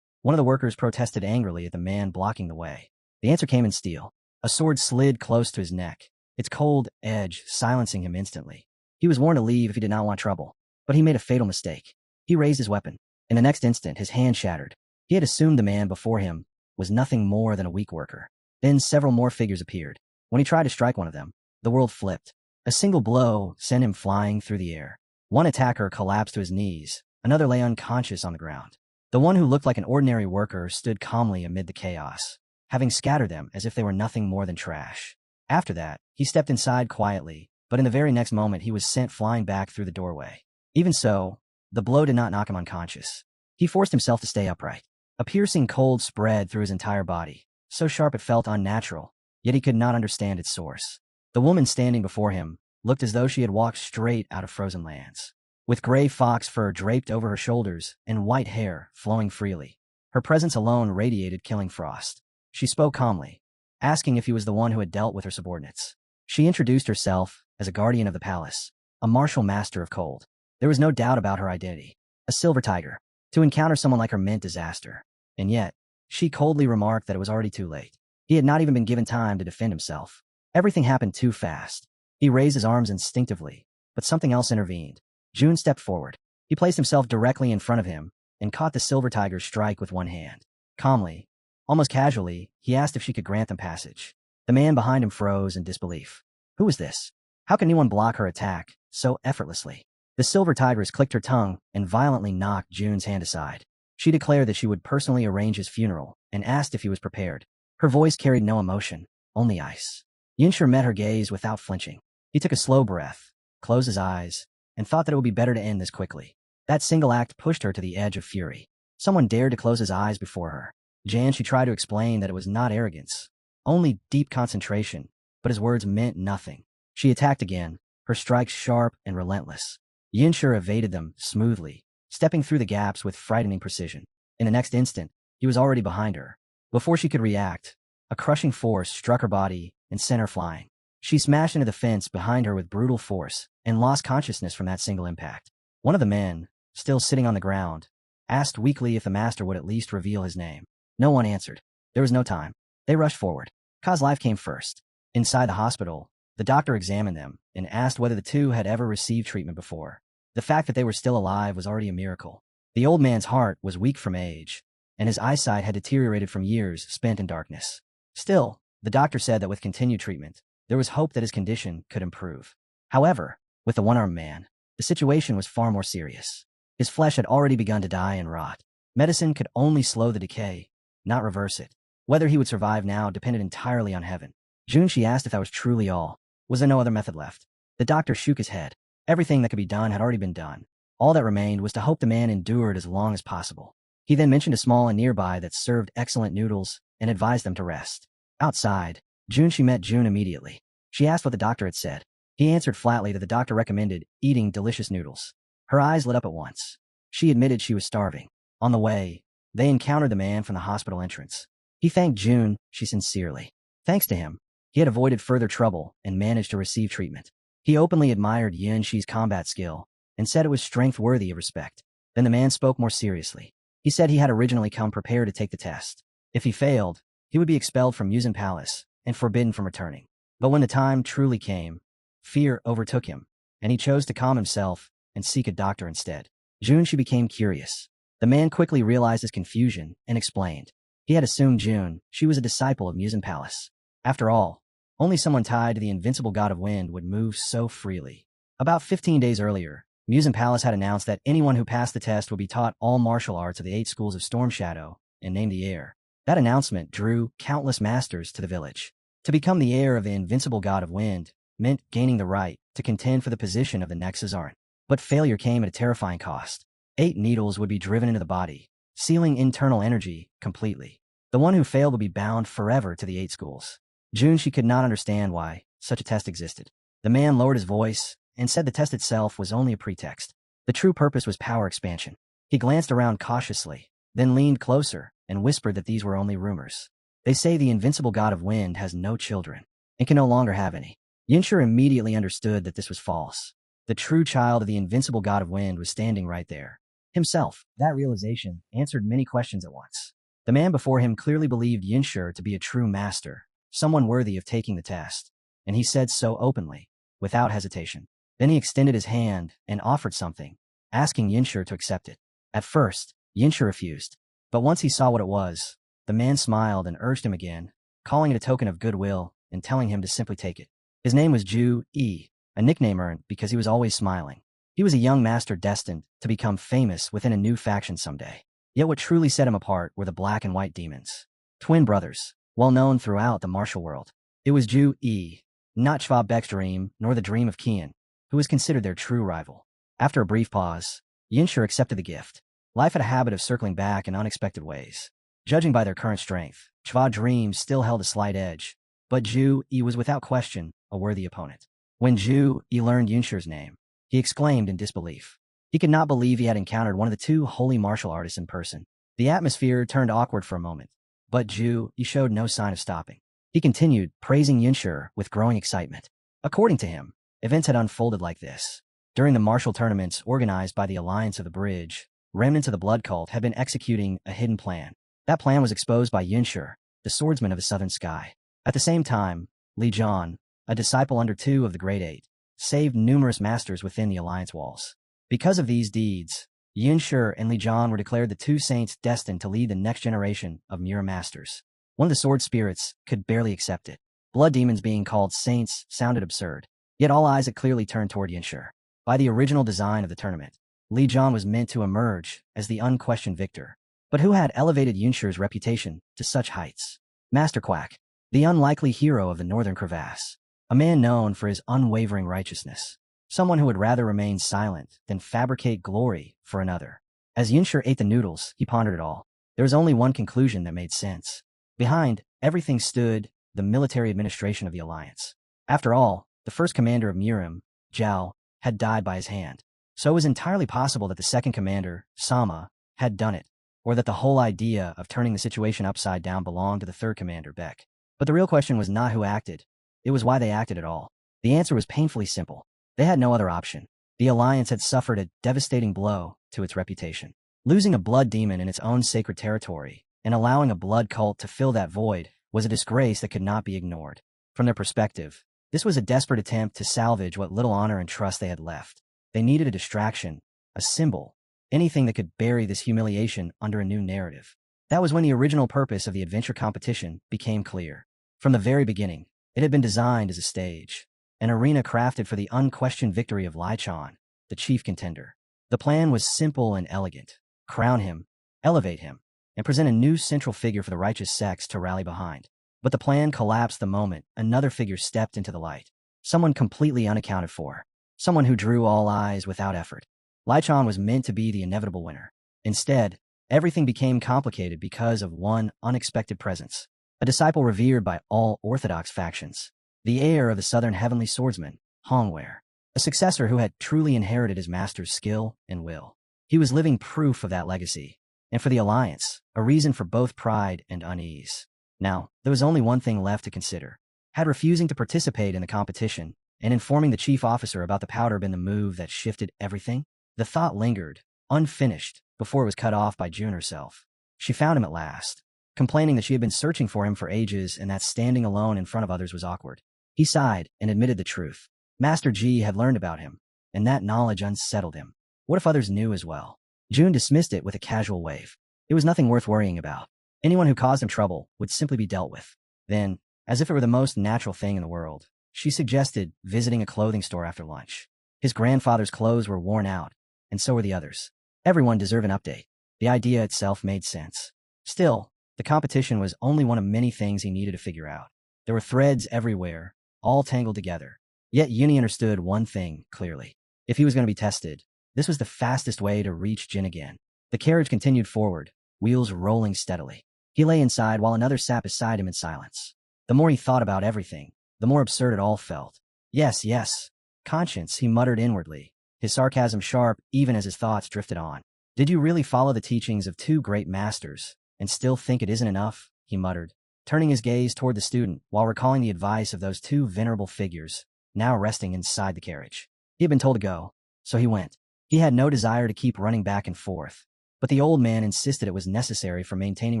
Speaker 1: One of the workers protested angrily at the man blocking the way. The answer came in steel. A sword slid close to his neck, its cold edge silencing him instantly. He was warned to leave if he did not want trouble, but he made a fatal mistake. He raised his weapon. In the next instant, his hand shattered. He had assumed the man before him was nothing more than a weak worker. Then several more figures appeared. When he tried to strike one of them, the world flipped. A single blow sent him flying through the air. One attacker collapsed to his knees. Another lay unconscious on the ground. The one who looked like an ordinary worker stood calmly amid the chaos, having scattered them as if they were nothing more than trash. After that, he stepped inside quietly, but in the very next moment he was sent flying back through the doorway. Even so, the blow did not knock him unconscious. He forced himself to stay upright. A piercing cold spread through his entire body, so sharp it felt unnatural, yet he could not understand its source. The woman standing before him looked as though she had walked straight out of frozen lands. With gray fox fur draped over her shoulders and white hair flowing freely, her presence alone radiated killing frost. She spoke calmly, asking if he was the one who had dealt with her subordinates. She introduced herself as a guardian of the palace, a martial master of cold. There was no doubt about her identity. A silver tiger. To encounter someone like her meant disaster. And yet, she coldly remarked that it was already too late. He had not even been given time to defend himself. Everything happened too fast. He raised his arms instinctively, but something else intervened. June stepped forward. He placed himself directly in front of him and caught the silver tiger's strike with one hand. Calmly, almost casually, he asked if she could grant them passage. The man behind him froze in disbelief. Who was this? How could anyone block her attack so effortlessly? The silver tigress clicked her tongue and violently knocked June's hand aside. She declared that she would personally arrange his funeral and asked if he was prepared. Her voice carried no emotion, only ice. Yinshur met her gaze without flinching. He took a slow breath, closed his eyes, and thought that it would be better to end this quickly. That single act pushed her to the edge of fury. Someone dared to close his eyes before her. She tried to explain that it was not arrogance, only deep concentration, but his words meant nothing. She attacked again, her strikes sharp and relentless. Yinshur evaded them smoothly, stepping through the gaps with frightening precision. In the next instant, he was already behind her. Before she could react, a crushing force struck her body and sent her flying. She smashed into the fence behind her with brutal force and lost consciousness from that single impact. One of the men, still sitting on the ground, asked weakly if the master would at least reveal his name. No one answered. There was no time. They rushed forward. Ka's life came first. Inside the hospital, the doctor examined them and asked whether the two had ever received treatment before. The fact that they were still alive was already a miracle. The old man's heart was weak from age, and his eyesight had deteriorated from years spent in darkness. Still, the doctor said that with continued treatment, there was hope that his condition could improve. However, with the one-armed man, the situation was far more serious. His flesh had already begun to die and rot. Medicine could only slow the decay, not reverse it. Whether he would survive now depended entirely on heaven. Junshi asked if that was truly all. Was there no other method left? The doctor shook his head. Everything that could be done had already been done. All that remained was to hope the man endured as long as possible. He then mentioned a small inn nearby that served excellent noodles and advised them to rest. Outside, Junshi met June immediately. She asked what the doctor had said. He answered flatly that the doctor recommended eating delicious noodles. Her eyes lit up at once. She admitted she was starving. On the way, they encountered the man from the hospital entrance. He thanked June, she sincerely. Thanks to him, he had avoided further trouble and managed to receive treatment. He openly admired Yunshi's combat skill and said it was strength worthy of respect. Then the man spoke more seriously. He said he had originally come prepared to take the test. If he failed, he would be expelled from Muzan Palace and forbidden from returning. But when the time truly came, fear overtook him, and he chose to calm himself and seek a doctor instead. Junshi became curious. The man quickly realized his confusion and explained. He had assumed she was a disciple of Muzan Palace. After all, only someone tied to the invincible god of wind would move so freely. About 15 days earlier, Muzan Palace had announced that anyone who passed the test would be taught all martial arts of the 8 schools of Storm Shadow and named the heir. That announcement drew countless masters to the village. To become the heir of the invincible god of wind meant gaining the right to contend for the position of the next Suzerain. But failure came at a terrifying cost. 8 needles would be driven into the body, sealing internal energy completely. The one who failed would be bound forever to the 8 schools. Junshi could not understand why such a test existed. The man lowered his voice and said the test itself was only a pretext. The true purpose was power expansion. He glanced around cautiously, then leaned closer and whispered that these were only rumors. They say the invincible god of wind has no children and can no longer have any. Yinshur immediately understood that this was false. The true child of the invincible god of wind was standing right there. Himself. That realization answered many questions at once. The man before him clearly believed Yinshur to be a true master, someone worthy of taking the test, and he said so openly, without hesitation. Then he extended his hand and offered something, asking Yinshur to accept it. At first, Yinshur refused, but once he saw what it was, the man smiled and urged him again, calling it a token of goodwill and telling him to simply take it. His name was Ju Yi, a nickname earned because he was always smiling. He was a young master destined to become famous within a new faction someday. Yet what truly set him apart were the black and white demons. Twin brothers, well known throughout the martial world. It was Ju Yi, not Schwab Beck's dream, nor the dream of Qian, who was considered their true rival. After a brief pause, Yinshur accepted the gift. Life had a habit of circling back in unexpected ways. Judging by their current strength, Chva dreams still held a slight edge, but Ju Yi was without question a worthy opponent. When Ju Yi learned Yinshur's name, he exclaimed in disbelief. He could not believe he had encountered one of the 2 holy martial artists in person. The atmosphere turned awkward for a moment, but Ju Yi showed no sign of stopping. He continued, praising Yinshur with growing excitement. According to him, events had unfolded like this. During the martial tournaments organized by the Alliance of the Bridge, remnants of the Blood Cult had been executing a hidden plan. That plan was exposed by Yinshur, the swordsman of the Southern Sky. At the same time, Li Jian, a disciple under 2 of the Great 8, saved numerous masters within the Alliance walls. Because of these deeds, Yinshur and Li Jian were declared the 2 saints destined to lead the next generation of Mura masters. One of the sword spirits could barely accept it. Blood demons being called saints sounded absurd, yet all eyes had clearly turned toward Yinshur. By the original design of the tournament, Li Jian was meant to emerge as the unquestioned victor. But who had elevated Yinshur's reputation to such heights? Master Quack, the unlikely hero of the Northern Crevasse. A man known for his unwavering righteousness. Someone who would rather remain silent than fabricate glory for another. As Yinshur ate the noodles, he pondered it all. There was only one conclusion that made sense. Behind everything stood the military administration of the Alliance. After all, the first commander of Murim, Zhao, had died by his hand. So it was entirely possible that the second commander, Sama, had done it, or that the whole idea of turning the situation upside down belonged to the third commander, Beck. But the real question was not who acted. It was why they acted at all. The answer was painfully simple. They had no other option. The alliance had suffered a devastating blow to its reputation. Losing a blood demon in its own sacred territory and allowing a blood cult to fill that void was a disgrace that could not be ignored. From their perspective, this was a desperate attempt to salvage what little honor and trust they had left. They needed a distraction, a symbol, anything that could bury this humiliation under a new narrative. That was when the original purpose of the adventure competition became clear. From the very beginning, it had been designed as a stage, an arena crafted for the unquestioned victory of Lai Chan, the chief contender. The plan was simple and elegant. Crown him, elevate him, and present a new central figure for the righteous sects to rally behind. But the plan collapsed the moment another figure stepped into the light. Someone completely unaccounted for. Someone who drew all eyes without effort. Lai Chan was meant to be the inevitable winner. Instead, everything became complicated because of one unexpected presence. A disciple revered by all orthodox factions. The heir of the southern heavenly swordsman, Hongware. A successor who had truly inherited his master's skill and will. He was living proof of that legacy. And for the alliance, a reason for both pride and unease. Now, there was only one thing left to consider. Had refusing to participate in the competition and informing the chief officer about the powder been the move that shifted everything? The thought lingered, unfinished, before it was cut off by June herself. She found him at last, complaining that she had been searching for him for ages and that standing alone in front of others was awkward. He sighed and admitted the truth. Master Ji had learned about him, and that knowledge unsettled him. What if others knew as well? June dismissed it with a casual wave. It was nothing worth worrying about. Anyone who caused him trouble would simply be dealt with. Then, as if it were the most natural thing in the world, she suggested visiting a clothing store after lunch. His grandfather's clothes were worn out, and so were the others. Everyone deserved an update. The idea itself made sense. Still, the competition was only one of many things he needed to figure out. There were threads everywhere, all tangled together. Yet Yuni understood one thing clearly. If he was going to be tested, this was the fastest way to reach Jin again. The carriage continued forward, wheels rolling steadily. He lay inside while another sat beside him in silence. The more he thought about everything, the more absurd it all felt. Yes. Conscience, he muttered inwardly, his sarcasm sharp even as his thoughts drifted on. Did you really follow the teachings of two great masters and still think it isn't enough? He muttered, turning his gaze toward the student while recalling the advice of those two venerable figures, now resting inside the carriage. He had been told to go, so he went. He had no desire to keep running back and forth, but the old man insisted it was necessary for maintaining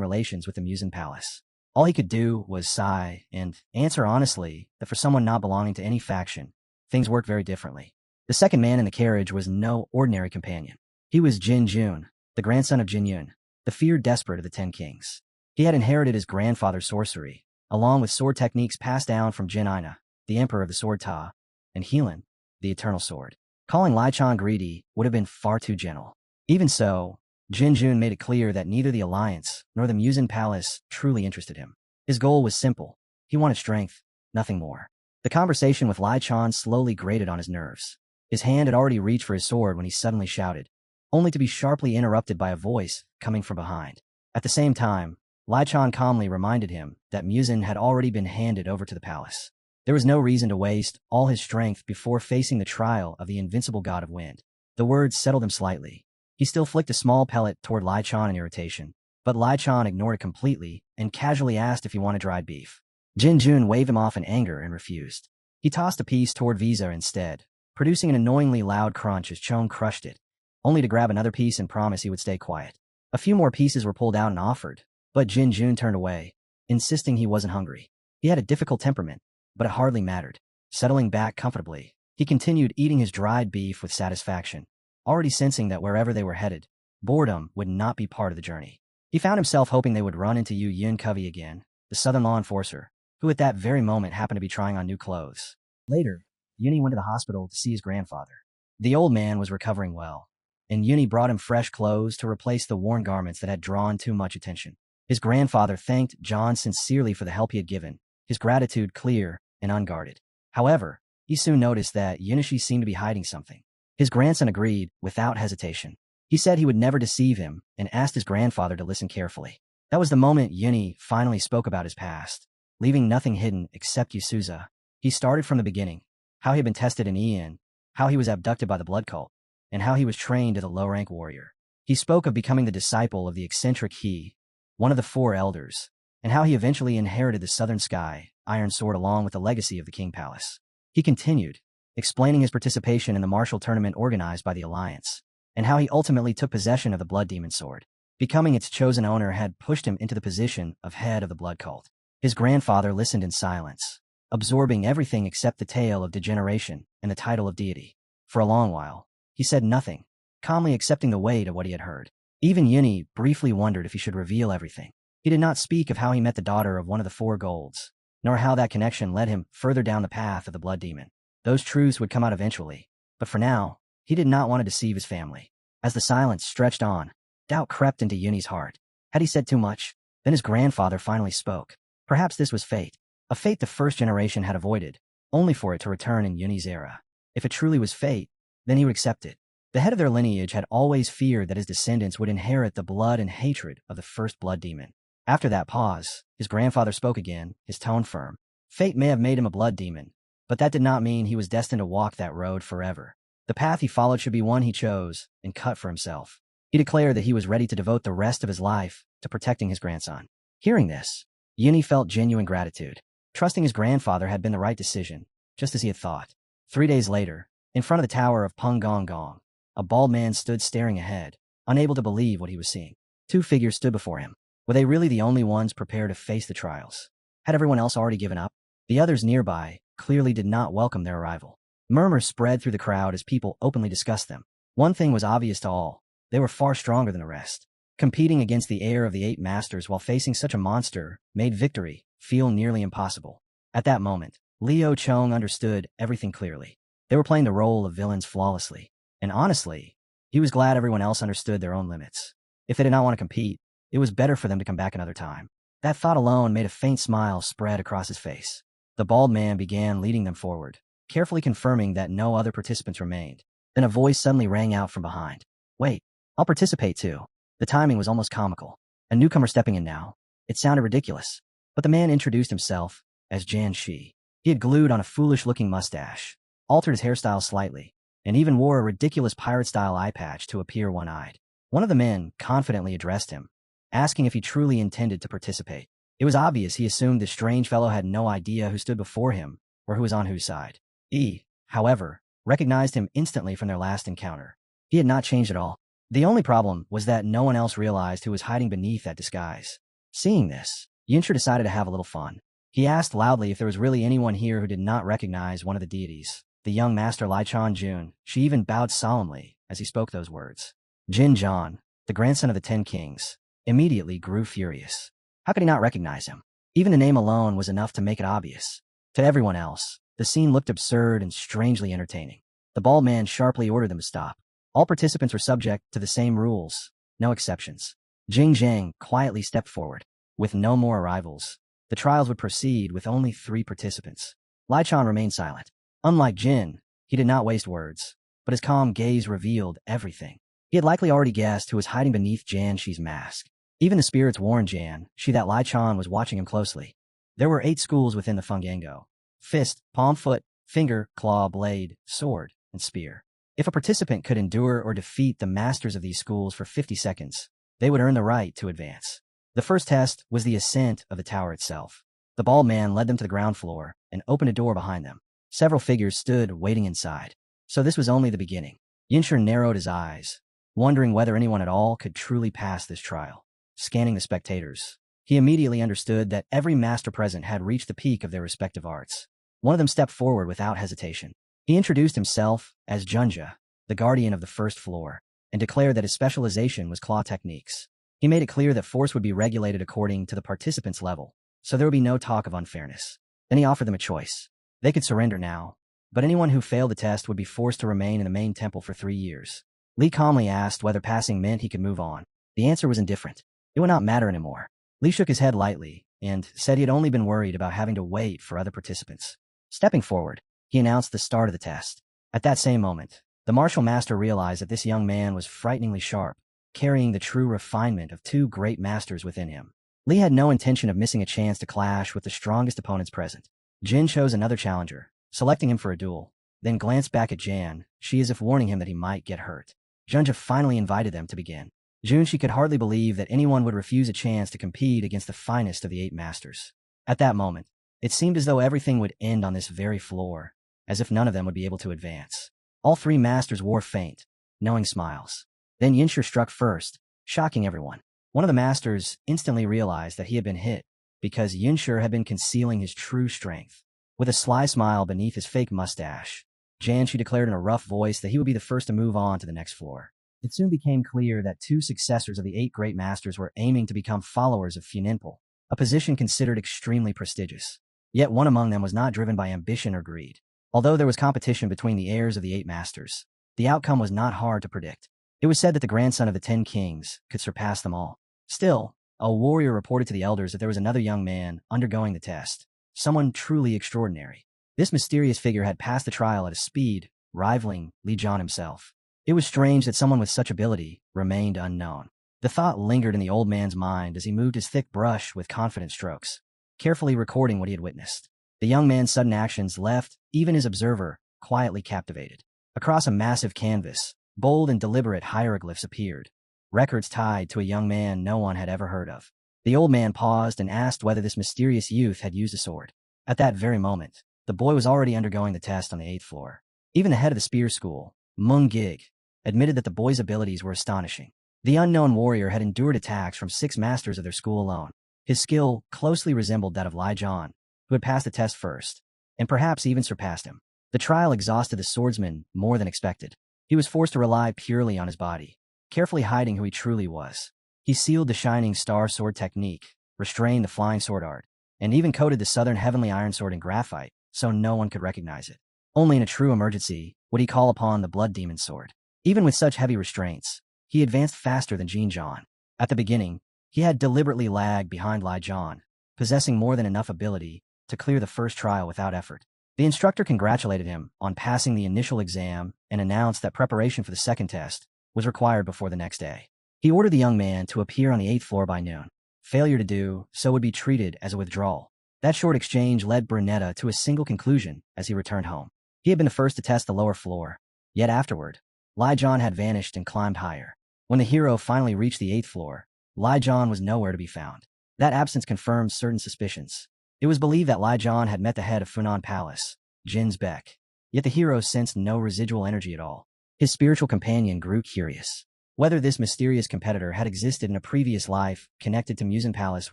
Speaker 1: relations with the Musen Palace. All he could do was sigh and answer honestly that for someone not belonging to any faction, things worked very differently. The second man in the carriage was no ordinary companion. He was Jin Jun, the grandson of Jin Yun, the feared desperate of the Ten Kings. He had inherited his grandfather's sorcery, along with sword techniques passed down from Jin Aina, the emperor of the sword Ta, and Helan, the eternal sword. Calling Lai Chan greedy would have been far too gentle. Even so, Jin Jun made it clear that neither the alliance nor the Musen Palace truly interested him. His goal was simple. He wanted strength, nothing more. The conversation with Lai Chan slowly grated on his nerves. His hand had already reached for his sword when he suddenly shouted, only to be sharply interrupted by a voice coming from behind. At the same time, Lai Chan calmly reminded him that Musen had already been handed over to the palace. There was no reason to waste all his strength before facing the trial of the invincible god of wind. The words settled him slightly. He still flicked a small pellet toward Lai Chan in irritation, but Lai Chan ignored it completely and casually asked if he wanted dried beef. Jin Jun waved him off in anger and refused. He tossed a piece toward Visa instead, producing an annoyingly loud crunch as Chong crushed it, only to grab another piece and promise he would stay quiet. A few more pieces were pulled out and offered, but Jin Jun turned away, insisting he wasn't hungry. He had a difficult temperament, but it hardly mattered. Settling back comfortably, he continued eating his dried beef with satisfaction, already sensing that wherever they were headed, boredom would not be part of the journey. He found himself hoping they would run into Yu Yun Covey again, the southern law enforcer, who at that very moment happened to be trying on new clothes. Later, Yuni went to the hospital to see his grandfather. The old man was recovering well, and Yuni brought him fresh clothes to replace the worn garments that had drawn too much attention. His grandfather thanked John sincerely for the help he had given, his gratitude clear and unguarded. However, he soon noticed that Yunishi seemed to be hiding something. His grandson agreed without hesitation. He said he would never deceive him and asked his grandfather to listen carefully. That was the moment Yuni finally spoke about his past, leaving nothing hidden except Yasuza. He started from the beginning, how he had been tested in Ian, how he was abducted by the blood cult, and how he was trained as a low-rank warrior. He spoke of becoming the disciple of the eccentric He, one of the four elders, and how he eventually inherited the Southern Sky Iron Sword along with the legacy of the King Palace. He continued, explaining his participation in the martial tournament organized by the Alliance, and how he ultimately took possession of the Blood Demon Sword. Becoming its chosen owner had pushed him into the position of head of the Blood Cult. His grandfather listened in silence, absorbing everything except the tale of degeneration and the title of deity. For a long while, he said nothing, calmly accepting the weight of what he had heard. Even Yuni briefly wondered if he should reveal everything. He did not speak of how he met the daughter of one of the four golds, nor how that connection led him further down the path of the Blood Demon. Those truths would come out eventually, but for now, he did not want to deceive his family. As the silence stretched on, doubt crept into Yuni's heart. Had he said too much? Then his grandfather finally spoke. Perhaps this was fate, a fate the first generation had avoided, only for it to return in Yuni's era. If it truly was fate, then he would accept it. The head of their lineage had always feared that his descendants would inherit the blood and hatred of the first blood demon. After that pause, his grandfather spoke again, his tone firm. Fate may have made him a blood demon, but that did not mean he was destined to walk that road forever. The path he followed should be one he chose and cut for himself. He declared that he was ready to devote the rest of his life to protecting his grandson. Hearing this, Yuni felt genuine gratitude. Trusting his grandfather had been the right decision, just as he had thought. 3 days later, in front of the tower of Peng Gong Gong, a bald man stood staring ahead, unable to believe what he was seeing. Two figures stood before him. Were they really the only ones prepared to face the trials? Had everyone else already given up? The others nearby clearly did not welcome their arrival. Murmurs spread through the crowd as people openly discussed them. One thing was obvious to all. They were far stronger than the rest. Competing against the heir of the 8 masters while facing such a monster made victory feel nearly impossible. At that moment, Liu Chong understood everything clearly. They were playing the role of villains flawlessly. And honestly, he was glad everyone else understood their own limits. If they did not want to compete, it was better for them to come back another time. That thought alone made a faint smile spread across his face. The bald man began leading them forward, carefully confirming that no other participants remained. Then a voice suddenly rang out from behind. Wait, I'll participate too. The timing was almost comical. A newcomer stepping in now. It sounded ridiculous. But the man introduced himself as Jan Shi. He had glued on a foolish-looking mustache, altered his hairstyle slightly, and even wore a ridiculous pirate-style eye patch to appear one-eyed. One of the men confidently addressed him, asking if he truly intended to participate. It was obvious he assumed this strange fellow had no idea who stood before him or who was on whose side. He, however, recognized him instantly from their last encounter. He had not changed at all. The only problem was that no one else realized who was hiding beneath that disguise. Seeing this, Yinshu decided to have a little fun. He asked loudly if there was really anyone here who did not recognize one of the deities. The young master Lichon Jun, she even bowed solemnly as he spoke those words. Jin Zhan, the grandson of the 10 kings, immediately grew furious. How could he not recognize him? Even the name alone was enough to make it obvious. To everyone else, the scene looked absurd and strangely entertaining. The bald man sharply ordered them to stop. All participants were subject to the same rules, no exceptions. Jing Zhang quietly stepped forward. With no more arrivals, the trials would proceed with only 3 participants. Lichon remained silent. Unlike Jin, he did not waste words, but his calm gaze revealed everything. He had likely already guessed who was hiding beneath Jan Shi's mask. Even the spirits warned Jan Shi that Lichon was watching him closely. There were 8 schools within the Fungango: fist, palm, foot, finger, claw, blade, sword, and spear. If a participant could endure or defeat the masters of these schools for 50 seconds, they would earn the right to advance. The first test was the ascent of the tower itself. The bald man led them to the ground floor and opened a door behind them. Several figures stood waiting inside. So this was only the beginning. Yinshu narrowed his eyes, wondering whether anyone at all could truly pass this trial. Scanning the spectators, he immediately understood that every master present had reached the peak of their respective arts. One of them stepped forward without hesitation. He introduced himself as Junja, the guardian of the first floor, and declared that his specialization was claw techniques. He made it clear that force would be regulated according to the participants' level, so there would be no talk of unfairness. Then he offered them a choice. They could surrender now, but anyone who failed the test would be forced to remain in the main temple for 3 years. Li calmly asked whether passing meant he could move on. The answer was indifferent. It would not matter anymore. Li shook his head lightly and said he had only been worried about having to wait for other participants. Stepping forward, he announced the start of the test. At that same moment, the martial master realized that this young man was frighteningly sharp, carrying the true refinement of 2 great masters within him. Li had no intention of missing a chance to clash with the strongest opponents present. Jin chose another challenger, selecting him for a duel, then glanced back at Jan Shi as if warning him that he might get hurt. Junja finally invited them to begin. Junshi could hardly believe that anyone would refuse a chance to compete against the finest of the 8 masters. At that moment, it seemed as though everything would end on this very floor. as if none of them would be able to advance. All three masters wore faint, knowing smiles. Then Yinshur struck first, shocking everyone. One of the masters instantly realized that he had been hit, because Yinshur had been concealing his true strength. With a sly smile beneath his fake mustache, Jianshu declared in a rough voice that he would be the first to move on to the next floor. It soon became clear that two successors of the 8 great masters were aiming to become followers of Funinpal, a position considered extremely prestigious. Yet one among them was not driven by ambition or greed. Although there was competition between the heirs of the 8 masters, the outcome was not hard to predict. It was said that the grandson of the 10 kings could surpass them all. Still, a warrior reported to the elders that there was another young man undergoing the test, someone truly extraordinary. This mysterious figure had passed the trial at a speed rivaling Li Jian himself. It was strange that someone with such ability remained unknown. The thought lingered in the old man's mind as he moved his thick brush with confident strokes, carefully recording what he had witnessed. The young man's sudden actions left even his observer quietly captivated. Across a massive canvas, bold and deliberate hieroglyphs appeared, records tied to a young man no one had ever heard of. The old man paused and asked whether this mysterious youth had used a sword. At that very moment, the boy was already undergoing the test on the 8th floor. Even the head of the spear school, Mung Gig, admitted that the boy's abilities were astonishing. The unknown warrior had endured attacks from 6 masters of their school alone. His skill closely resembled that of Li Jian, who had passed the test first, and perhaps even surpassed him. The trial exhausted the swordsman more than expected. He was forced to rely purely on his body, carefully hiding who he truly was. He sealed the shining star sword technique, restrained the flying sword art, and even coated the southern heavenly iron sword in graphite so no one could recognize it. Only in a true emergency would he call upon the blood demon sword. Even with such heavy restraints, he advanced faster than Jin Jian. At the beginning, he had deliberately lagged behind Li Jian, possessing more than enough ability to clear the first trial without effort. The instructor congratulated him on passing the initial exam and announced that preparation for the second test was required before the next day. He ordered the young man to appear on the 8th floor by noon. Failure to do so would be treated as a withdrawal. That short exchange led Brunetta to a single conclusion as he returned home. He had been the first to test the lower floor, yet afterward, Li Jian had vanished and climbed higher. When the hero finally reached the 8th floor, Li Jian was nowhere to be found. That absence confirmed certain suspicions. It was believed that Li Jian had met the head of Funan Palace, Jin's Beck. Yet the hero sensed no residual energy at all. His spiritual companion grew curious. Whether this mysterious competitor had existed in a previous life connected to Musen Palace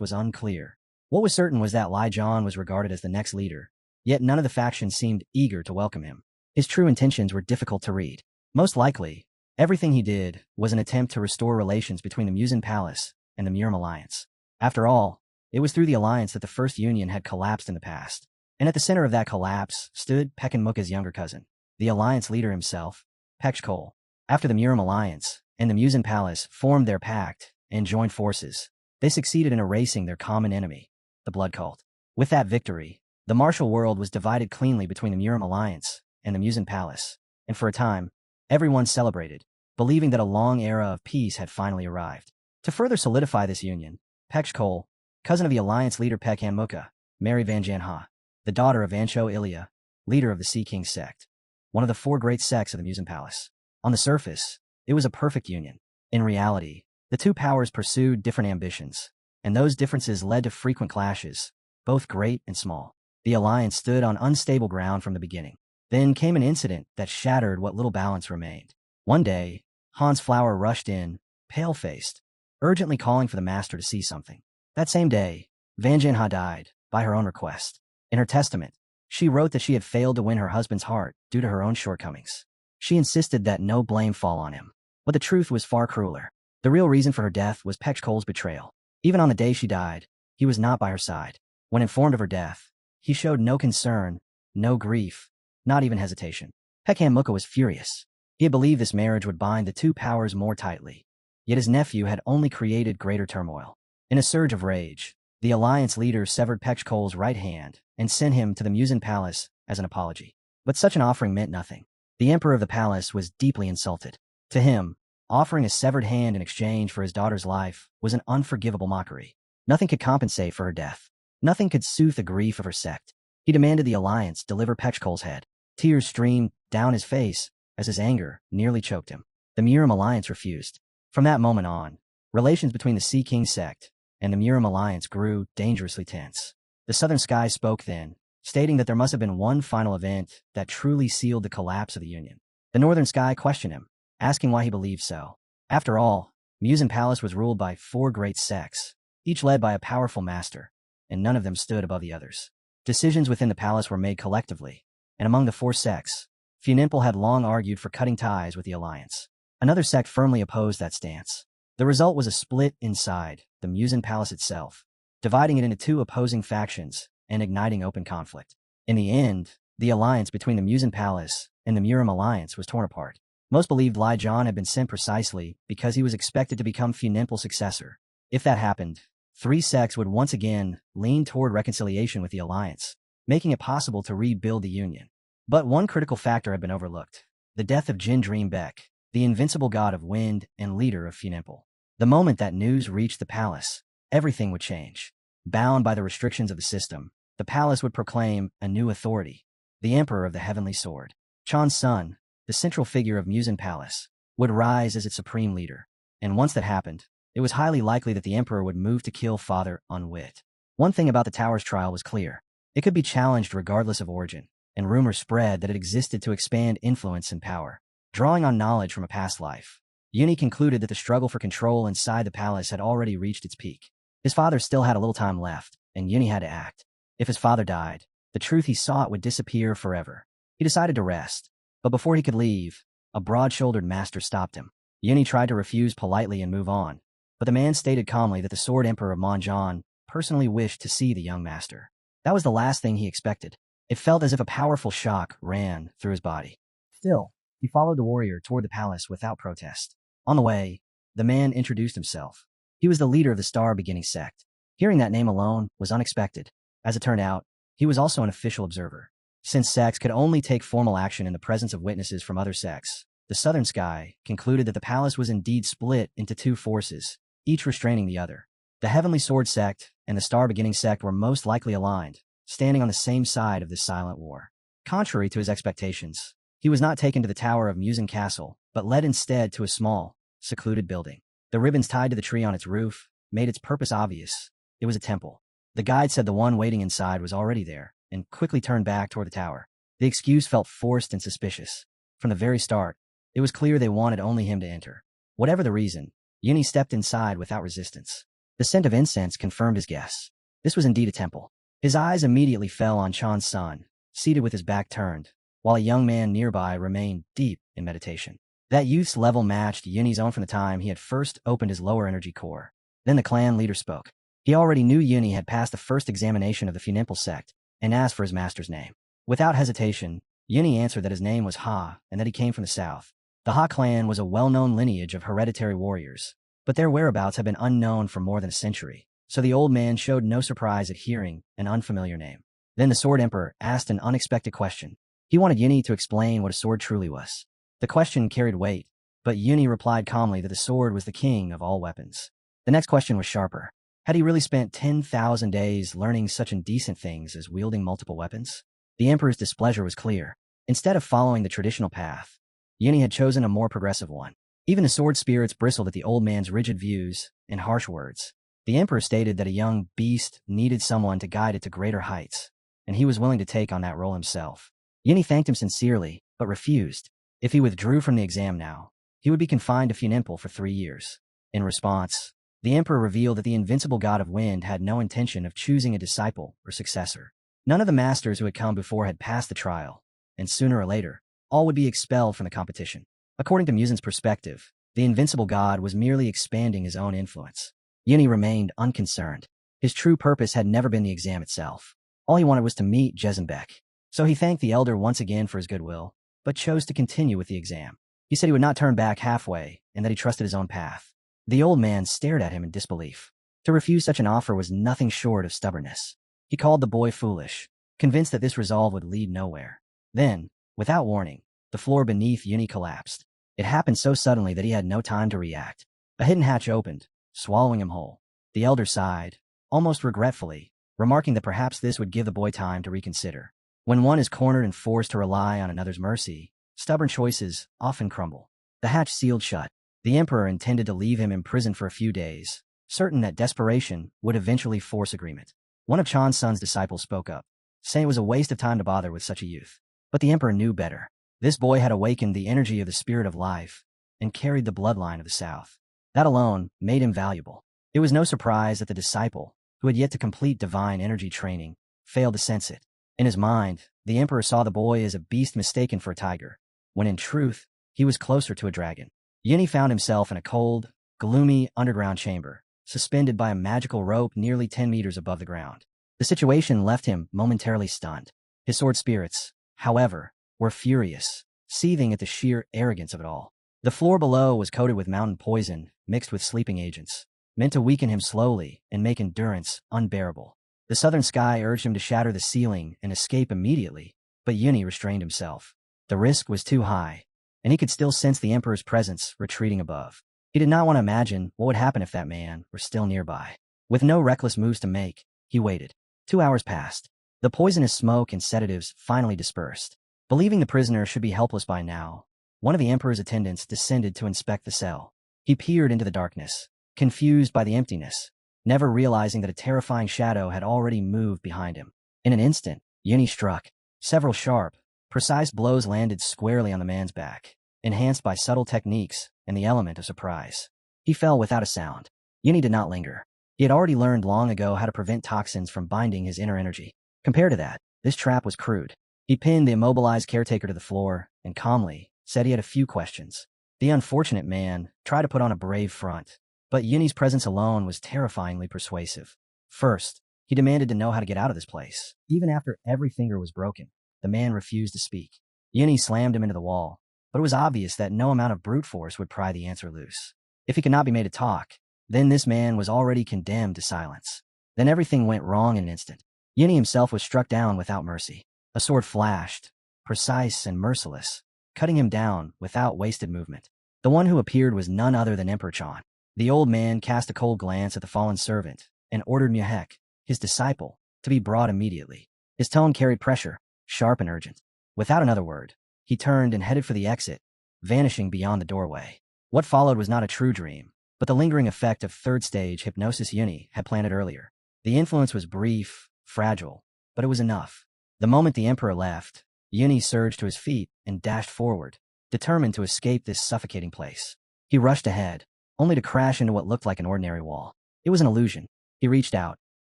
Speaker 1: was unclear. What was certain was that Li Jian was regarded as the next leader, yet none of the factions seemed eager to welcome him. His true intentions were difficult to read. Most likely, everything he did was an attempt to restore relations between the Musen Palace and the Murim Alliance. After all, it was through the alliance that the First Union had collapsed in the past. And at the center of that collapse stood Pekinmuka's younger cousin, the alliance leader himself, Pekshkol. After the Murim Alliance and the Musen Palace formed their pact and joined forces, they succeeded in erasing their common enemy, the Blood Cult. With that victory, the martial world was divided cleanly between the Murim Alliance and the Musen Palace, and for a time, everyone celebrated, believing that a long era of peace had finally arrived. To further solidify this union, Pekshkol, cousin of the alliance leader Pekanmuka, married Vanjanha, the daughter of Vancho Ilya, leader of the Sea King sect, one of the 4 great sects of the Musen Palace. On the surface, it was a perfect union. In reality, the two powers pursued different ambitions, and those differences led to frequent clashes, both great and small. The alliance stood on unstable ground from the beginning. Then came an incident that shattered what little balance remained. One day, Hans Flower rushed in, pale-faced, urgently calling for the master to see something. That same day, Vanjanha died, by her own request. In her testament, she wrote that she had failed to win her husband's heart due to her own shortcomings. She insisted that no blame fall on him. But the truth was far crueler. The real reason for her death was Pekshkol's betrayal. Even on the day she died, he was not by her side. When informed of her death, he showed no concern, no grief, not even hesitation. Pekanmuka was furious. He had believed this marriage would bind the two powers more tightly. Yet his nephew had only created greater turmoil. In a surge of rage, the alliance leader severed Pekshkol's right hand and sent him to the Musen Palace as an apology. But such an offering meant nothing. The emperor of the palace was deeply insulted. To him, offering a severed hand in exchange for his daughter's life was an unforgivable mockery. Nothing could compensate for her death. Nothing could soothe the grief of her sect. He demanded the alliance deliver Pekshkol's head. Tears streamed down his face as his anger nearly choked him. The Murim Alliance refused. From that moment on, relations between the Sea King sect and the Murim Alliance grew dangerously tense. The southern sky spoke then, stating that there must have been one final event that truly sealed the collapse of the Union. The Northern Sky questioned him, asking why he believed so. After all, Musen Palace was ruled by 4 great sects, each led by a powerful master, and none of them stood above the others. Decisions within the palace were made collectively, and among the 4 sects, Funimple had long argued for cutting ties with the alliance. Another sect firmly opposed that stance. The result was a split inside the Musen Palace itself, dividing it into 2 opposing factions and igniting open conflict. In the end, the alliance between the Musen Palace and the Murim Alliance was torn apart. Most believed Lai John had been sent precisely because he was expected to become Funimple's successor. If that happened, 3 sects would once again lean toward reconciliation with the alliance, making it possible to rebuild the Union. But one critical factor had been overlooked: the death of Jin Dream Beck, the invincible god of wind and leader of Funimple. The moment that news reached the palace, everything would change. Bound by the restrictions of the system, the palace would proclaim a new authority: the Emperor of the Heavenly Sword. Chan's son, the central figure of Musen Palace, would rise as its supreme leader. And once that happened, it was highly likely that the Emperor would move to kill Father Unwit. One thing about the Tower's trial was clear: it could be challenged regardless of origin, and rumors spread that it existed to expand influence and power. Drawing on knowledge from a past life, Uni concluded that the struggle for control inside the palace had already reached its peak. His father still had a little time left, and Uni had to act. If his father died, the truth he sought would disappear forever. He decided to rest, but before he could leave, a broad-shouldered master stopped him. Uni tried to refuse politely and move on, but the man stated calmly that the Sword Emperor of Manjan personally wished to see the young master. That was the last thing he expected. It felt as if a powerful shock ran through his body. Still, he followed the warrior toward the palace without protest. On the way, the man introduced himself. He was the leader of the Star Beginning sect. Hearing that name alone was unexpected. As it turned out, he was also an official observer. Since sects could only take formal action in the presence of witnesses from other sects, the Southern Sky concluded that the palace was indeed split into 2 forces, each restraining the other. The Heavenly Sword sect and the Star Beginning sect were most likely aligned, standing on the same side of this silent war. Contrary to his expectations, he was not taken to the tower of Musen Castle, but led instead to a small, secluded building. The ribbons tied to the tree on its roof made its purpose obvious. It was a temple. The guide said the one waiting inside was already there, and quickly turned back toward the tower. The excuse felt forced and suspicious. From the very start, it was clear they wanted only him to enter. Whatever the reason, Uni stepped inside without resistance. The scent of incense confirmed his guess. This was indeed a temple. His eyes immediately fell on Chan's son, seated with his back turned, while a young man nearby remained deep in meditation. That youth's level matched Uni's own from the time he had first opened his lower energy core. Then the clan leader spoke. He already knew Uni had passed the first examination of the Funimple sect, and asked for his master's name. Without hesitation, Uni answered that his name was Ha, and that he came from the south. The Ha clan was a well-known lineage of hereditary warriors, but their whereabouts had been unknown for more than a century, so the old man showed no surprise at hearing an unfamiliar name. Then the Sword Emperor asked an unexpected question. He wanted Uni to explain what a sword truly was. The question carried weight, but Uni replied calmly that the sword was the king of all weapons. The next question was sharper. Had he really spent 10,000 days learning such indecent things as wielding multiple weapons? The Emperor's displeasure was clear. Instead of following the traditional path, Uni had chosen a more progressive one. Even the sword spirits bristled at the old man's rigid views and harsh words. The Emperor stated that a young beast needed someone to guide it to greater heights, and he was willing to take on that role himself. Uni thanked him sincerely, but refused. If he withdrew from the exam now, he would be confined to Funimple for 3 years. In response, the Emperor revealed that the invincible god of wind had no intention of choosing a disciple or successor. None of the masters who had come before had passed the trial, and sooner or later, all would be expelled from the competition. According to Musen's perspective, the invincible god was merely expanding his own influence. Uni remained unconcerned. His true purpose had never been the exam itself. All he wanted was to meet Jezenbeck. So he thanked the elder once again for his goodwill, but chose to continue with the exam. He said he would not turn back halfway, and that he trusted his own path. The old man stared at him in disbelief. To refuse such an offer was nothing short of stubbornness. He called the boy foolish, convinced that this resolve would lead nowhere. Then, without warning, the floor beneath Uni collapsed. It happened so suddenly that he had no time to react. A hidden hatch opened, swallowing him whole. The elder sighed, almost regretfully, remarking that perhaps this would give the boy time to reconsider. When one is cornered and forced to rely on another's mercy, stubborn choices often crumble. The hatch sealed shut. The Emperor intended to leave him imprisoned for a few days, certain that desperation would eventually force agreement. One of Chan's son's disciples spoke up. saying it was a waste of time to bother with such a youth. But the emperor knew better. This boy had awakened the energy of the spirit of life and carried the bloodline of the South. That alone made him valuable. It was no surprise that the disciple, who had yet to complete divine energy training, failed to sense it. In his mind, the emperor saw the boy as a beast mistaken for a tiger, when in truth, he was closer to a dragon. Yuni found himself in a cold, gloomy underground chamber, suspended by a magical rope nearly 10 meters above the ground. The situation left him momentarily stunned. His sword spirits, however, were furious, seething at the sheer arrogance of it all. The floor below was coated with mountain poison mixed with sleeping agents, meant to weaken him slowly and make endurance unbearable. The southern sky urged him to shatter the ceiling and escape immediately, but Yuni restrained himself. The risk was too high, and he could still sense the emperor's presence retreating above. He did not want to imagine what would happen if that man were still nearby. With no reckless moves to make, he waited. 2 hours passed. The poisonous smoke and sedatives finally dispersed. Believing the prisoner should be helpless by now, one of the emperor's attendants descended to inspect the cell. He peered into the darkness, confused by the emptiness, never realizing that a terrifying shadow had already moved behind him. In an instant, Yuni struck. Several sharp, precise blows landed squarely on the man's back, enhanced by subtle techniques and the element of surprise. He fell without a sound. Yuni did not linger. He had already learned long ago how to prevent toxins from binding his inner energy. Compared to that, this trap was crude. He pinned the immobilized caretaker to the floor and calmly said he had a few questions. The unfortunate man tried to put on a brave front, but Yuni's presence alone was terrifyingly persuasive. First, he demanded to know how to get out of this place. Even after every finger was broken, the man refused to speak. Yuni slammed him into the wall, but it was obvious that no amount of brute force would pry the answer loose. If he could not be made to talk, then this man was already condemned to silence. Then everything went wrong in an instant. Yuni himself was struck down without mercy. A sword flashed, precise and merciless, cutting him down without wasted movement. The one who appeared was none other than Emperor Chan. The old man cast a cold glance at the fallen servant and ordered Myahek, his disciple, to be brought immediately. His tone carried pressure, sharp and urgent. Without another word, he turned and headed for the exit, vanishing beyond the doorway. What followed was not a true dream, but the lingering effect of third-stage hypnosis Yuni had planted earlier. The influence was brief, fragile, but it was enough. The moment the emperor left, Yuni surged to his feet and dashed forward, determined to escape this suffocating place. He rushed ahead, only to crash into what looked like an ordinary wall. It was an illusion. He reached out,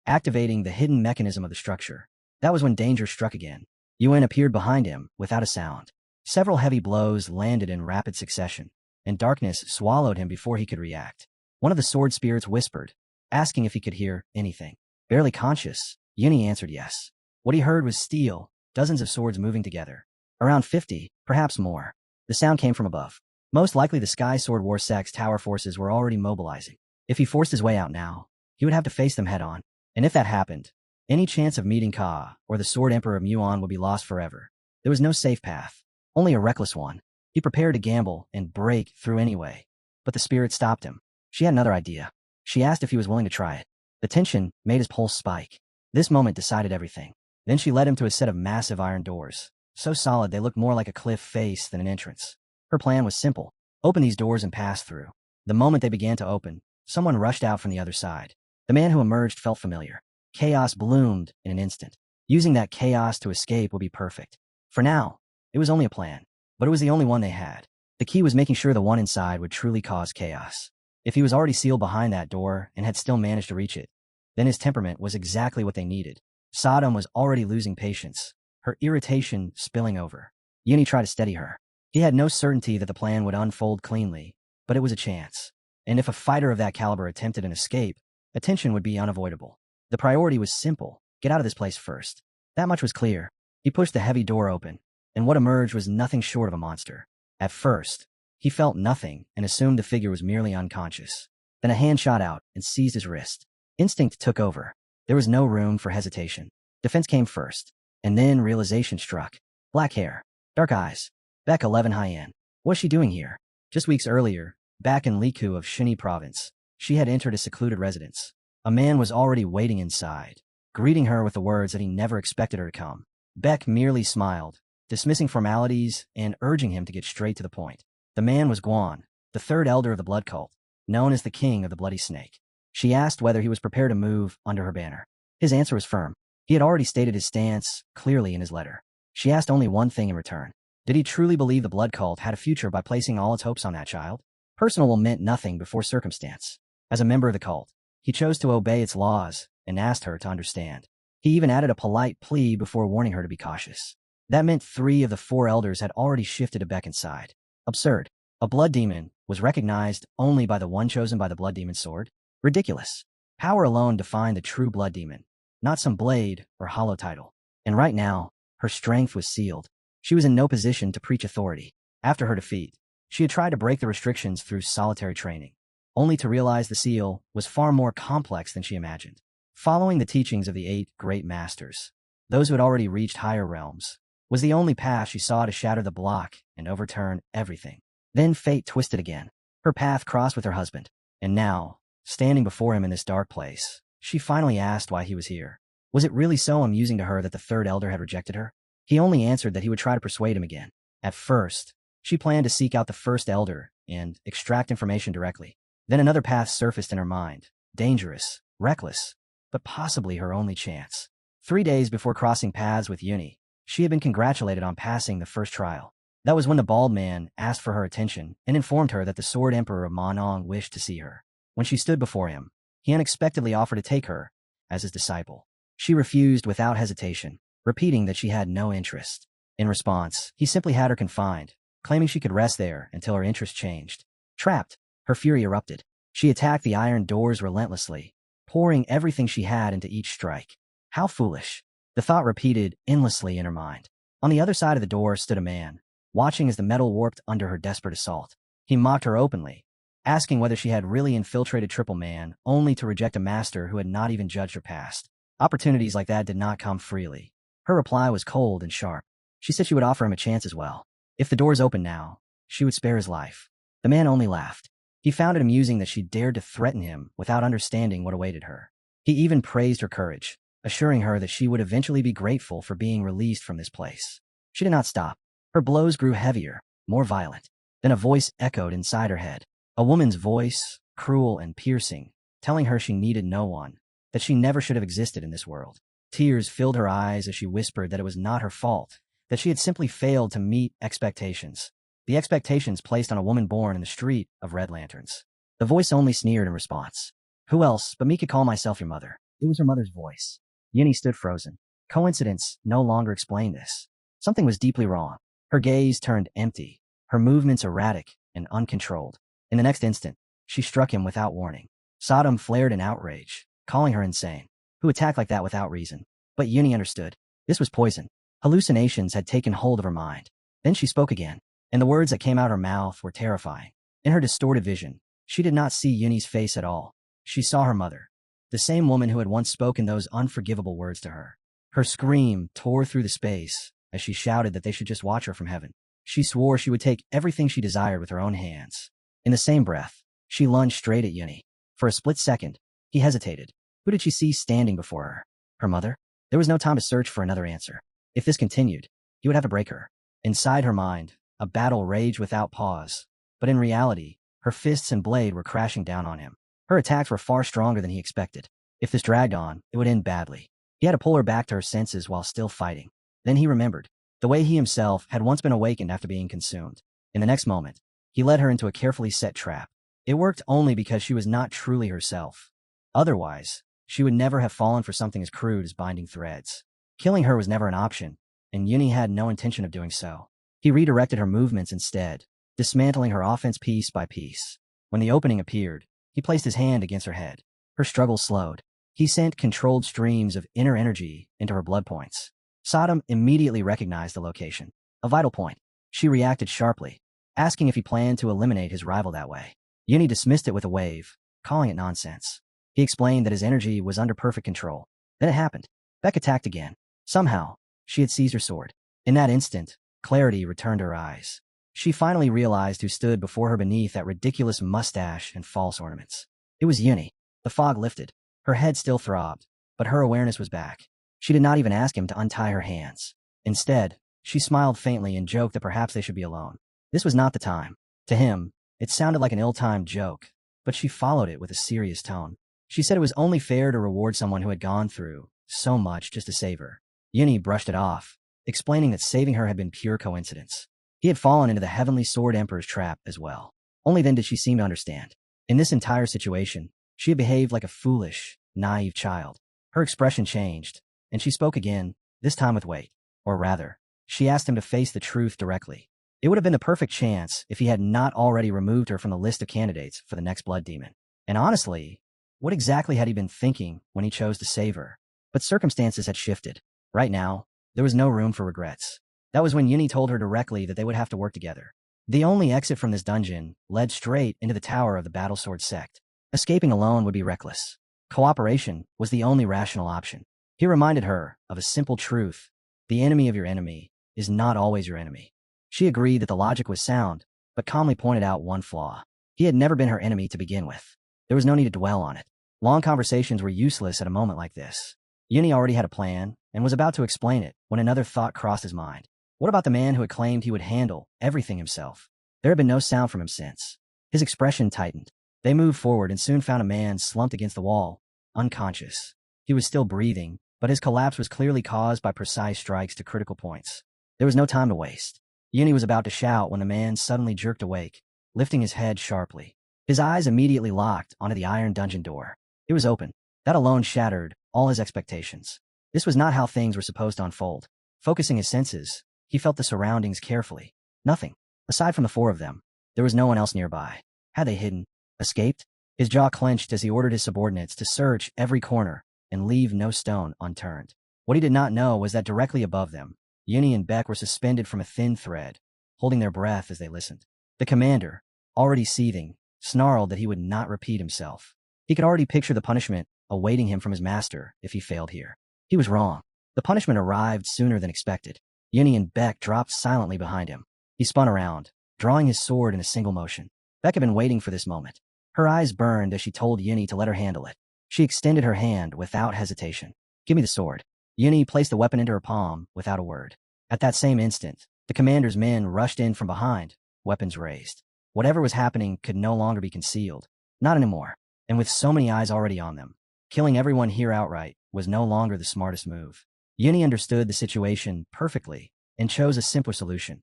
Speaker 1: activating the hidden mechanism of the structure. That was when danger struck again. Yuen appeared behind him without a sound. Several heavy blows landed in rapid succession, and darkness swallowed him before he could react. One of the sword spirits whispered, asking if he could hear anything. Barely conscious, Yuni answered yes. What he heard was steel, dozens of swords moving together. Around 50, perhaps more. The sound came from above. Most likely the Sky Sword War Sect's tower forces were already mobilizing. If he forced his way out now, he would have to face them head-on. And if that happened, any chance of meeting Ka or the Sword Emperor of Muon would be lost forever. There was no safe path, only a reckless one. He prepared to gamble and break through anyway. But the spirit stopped him. She had another idea. She asked if he was willing to try it. The tension made his pulse spike. This moment decided everything. Then she led him to a set of massive iron doors, so solid they looked more like a cliff face than an entrance. Her plan was simple. Open these doors and pass through. The moment they began to open, someone rushed out from the other side. The man who emerged felt familiar. Chaos bloomed in an instant. Using that chaos to escape would be perfect. For now, it was only a plan, but it was the only one they had. The key was making sure the one inside would truly cause chaos. If he was already sealed behind that door and had still managed to reach it, then his temperament was exactly what they needed. Sodom was already losing patience, her irritation spilling over. Yuni tried to steady her. He had no certainty that the plan would unfold cleanly, but it was a chance. And if a fighter of that caliber attempted an escape, attention would be unavoidable. The priority was simple: get out of this place first. That much was clear. He pushed the heavy door open, and what emerged was nothing short of a monster. At first, he felt nothing and assumed the figure was merely unconscious. Then a hand shot out and seized his wrist. Instinct took over. There was no room for hesitation. Defense came first, and then realization struck. Black hair, dark eyes. Beck 11 Hyen. What's she doing here? Just weeks earlier, back in Liku of Shini province, she had entered a secluded residence. A man was already waiting inside, greeting her with the words that he never expected her to come. Beck merely smiled, dismissing formalities and urging him to get straight to the point. The man was Guan, the third elder of the blood cult, known as the King of the Bloody Snake. She asked whether he was prepared to move under her banner. His answer was firm. He had already stated his stance clearly in his letter. She asked only one thing in return. Did he truly believe the blood cult had a future by placing all its hopes on that child? Personal will meant nothing before circumstance. As a member of the cult, he chose to obey its laws and asked her to understand. He even added a polite plea before warning her to be cautious. That meant 3 of the 4 elders had already shifted to Beckon's side. Absurd. A blood demon was recognized only by the one chosen by the blood demon's sword? Ridiculous. Power alone defined the true blood demon, not some blade or hollow title. And right now, her strength was sealed. She was in no position to preach authority. After her defeat, she had tried to break the restrictions through solitary training, only to realize the seal was far more complex than she imagined. Following the teachings of the 8 great masters, those who had already reached higher realms, was the only path she saw to shatter the block and overturn everything. Then fate twisted again. Her path crossed with her husband, and now, standing before him in this dark place, she finally asked why he was here. Was it really so amusing to her that the 3rd elder had rejected her? He only answered that he would try to persuade him again. At first, she planned to seek out the 1st elder and extract information directly. Then another path surfaced in her mind. Dangerous, reckless, but possibly her only chance. 3 days before crossing paths with Uni, she had been congratulated on passing the first trial. That was when the bald man asked for her attention and informed her that the Sword Emperor of Manhwa wished to see her. When she stood before him, he unexpectedly offered to take her as his disciple. She refused without hesitation, repeating that she had no interest. In response, he simply had her confined, claiming she could rest there until her interest changed. Trapped, her fury erupted. She attacked the iron doors relentlessly, pouring everything she had into each strike. How foolish. The thought repeated endlessly in her mind. On the other side of the door stood a man, watching as the metal warped under her desperate assault. He mocked her openly, asking whether she had really infiltrated Triple Man only to reject a master who had not even judged her past. Opportunities like that did not come freely. Her reply was cold and sharp. She said she would offer him a chance as well. If the doors opened now, she would spare his life. The man only laughed. He found it amusing that she dared to threaten him without understanding what awaited her. He even praised her courage, assuring her that she would eventually be grateful for being released from this place. She did not stop. Her blows grew heavier, more violent. Then a voice echoed inside her head. A woman's voice, cruel and piercing, telling her she needed no one, that she never should have existed in this world. Tears filled her eyes as she whispered that it was not her fault, that she had simply failed to meet expectations. The expectations placed on a woman born in the street of red lanterns. The voice only sneered in response. Who else but me could call myself your mother? It was her mother's voice. Yini stood frozen. Coincidence no longer explained this. Something was deeply wrong. Her gaze turned empty, her movements erratic and uncontrolled. In the next instant, she struck him without warning. Sodom flared in outrage, calling her insane. Who attacked like that without reason? But Yuni understood. This was poison. Hallucinations had taken hold of her mind. Then she spoke again, and the words that came out her mouth were terrifying. In her distorted vision, she did not see Yuni's face at all. She saw her mother, the same woman who had once spoken those unforgivable words to her. Her scream tore through the space as she shouted that they should just watch her from heaven. She swore she would take everything she desired with her own hands. In the same breath, she lunged straight at Yuni. For a split second, he hesitated. Who did she see standing before her? Her mother? There was no time to search for another answer. If this continued, he would have to break her. Inside her mind, a battle raged without pause. But in reality, her fists and blade were crashing down on him. Her attacks were far stronger than he expected. If this dragged on, it would end badly. He had to pull her back to her senses while still fighting. Then he remembered the way he himself had once been awakened after being consumed. In the next moment, he led her into a carefully set trap. It worked only because she was not truly herself. Otherwise, she would never have fallen for something as crude as binding threads. Killing her was never an option, and Yuni had no intention of doing so. He redirected her movements instead, dismantling her offense piece by piece. When the opening appeared, he placed his hand against her head. Her struggle slowed. He sent controlled streams of inner energy into her blood points. Sodom immediately recognized the location. A vital point. She reacted sharply, asking if he planned to eliminate his rival that way. Yuni dismissed it with a wave, calling it nonsense. He explained that his energy was under perfect control. Then it happened. Beck attacked again. Somehow, she had seized her sword. In that instant, clarity returned to her eyes. She finally realized who stood before her beneath that ridiculous mustache and false ornaments. It was Yuni. The fog lifted. Her head still throbbed, but her awareness was back. She did not even ask him to untie her hands. Instead, she smiled faintly and joked that perhaps they should be alone. This was not the time. To him, it sounded like an ill-timed joke, but she followed it with a serious tone. She said it was only fair to reward someone who had gone through so much just to save her. Yuni brushed it off, explaining that saving her had been pure coincidence. He had fallen into the Heavenly Sword Emperor's trap as well. Only then did she seem to understand. In this entire situation, she had behaved like a foolish, naive child. Her expression changed, and she spoke again, this time with weight. Or rather, she asked him to face the truth directly. It would have been the perfect chance if he had not already removed her from the list of candidates for the next blood demon. And honestly, what exactly had he been thinking when he chose to save her? But circumstances had shifted. Right now, there was no room for regrets. That was when Yuni told her directly that they would have to work together. The only exit from this dungeon led straight into the tower of the Battlesword sect. Escaping alone would be reckless. Cooperation was the only rational option. He reminded her of a simple truth: the enemy of your enemy is not always your enemy. She agreed that the logic was sound, but calmly pointed out one flaw. He had never been her enemy to begin with. There was no need to dwell on it. Long conversations were useless at a moment like this. Yuni already had a plan and was about to explain it when another thought crossed his mind. What about the man who had claimed he would handle everything himself? There had been no sound from him since. His expression tightened. They moved forward and soon found a man slumped against the wall, unconscious. He was still breathing, but his collapse was clearly caused by precise strikes to critical points. There was no time to waste. Yuni was about to shout when the man suddenly jerked awake, lifting his head sharply. His eyes immediately locked onto the iron dungeon door. It was open. That alone shattered all his expectations. This was not how things were supposed to unfold. Focusing his senses, he felt the surroundings carefully. Nothing. Aside from the four of them, there was no one else nearby. Had they hidden? Escaped? His jaw clenched as he ordered his subordinates to search every corner and leave no stone unturned. What he did not know was that directly above them, Yuni and Beck were suspended from a thin thread, holding their breath as they listened. The commander, already seething, snarled that he would not repeat himself. He could already picture the punishment awaiting him from his master if he failed here. He was wrong. The punishment arrived sooner than expected. Yuni and Beck dropped silently behind him. He spun around, drawing his sword in a single motion. Beck had been waiting for this moment. Her eyes burned as she told Yuni to let her handle it. She extended her hand without hesitation. "Give me the sword." Yuni placed the weapon into her palm without a word. At that same instant, the commander's men rushed in from behind, weapons raised. Whatever was happening could no longer be concealed. Not anymore. And with so many eyes already on them, killing everyone here outright was no longer the smartest move. Yuni understood the situation perfectly and chose a simpler solution.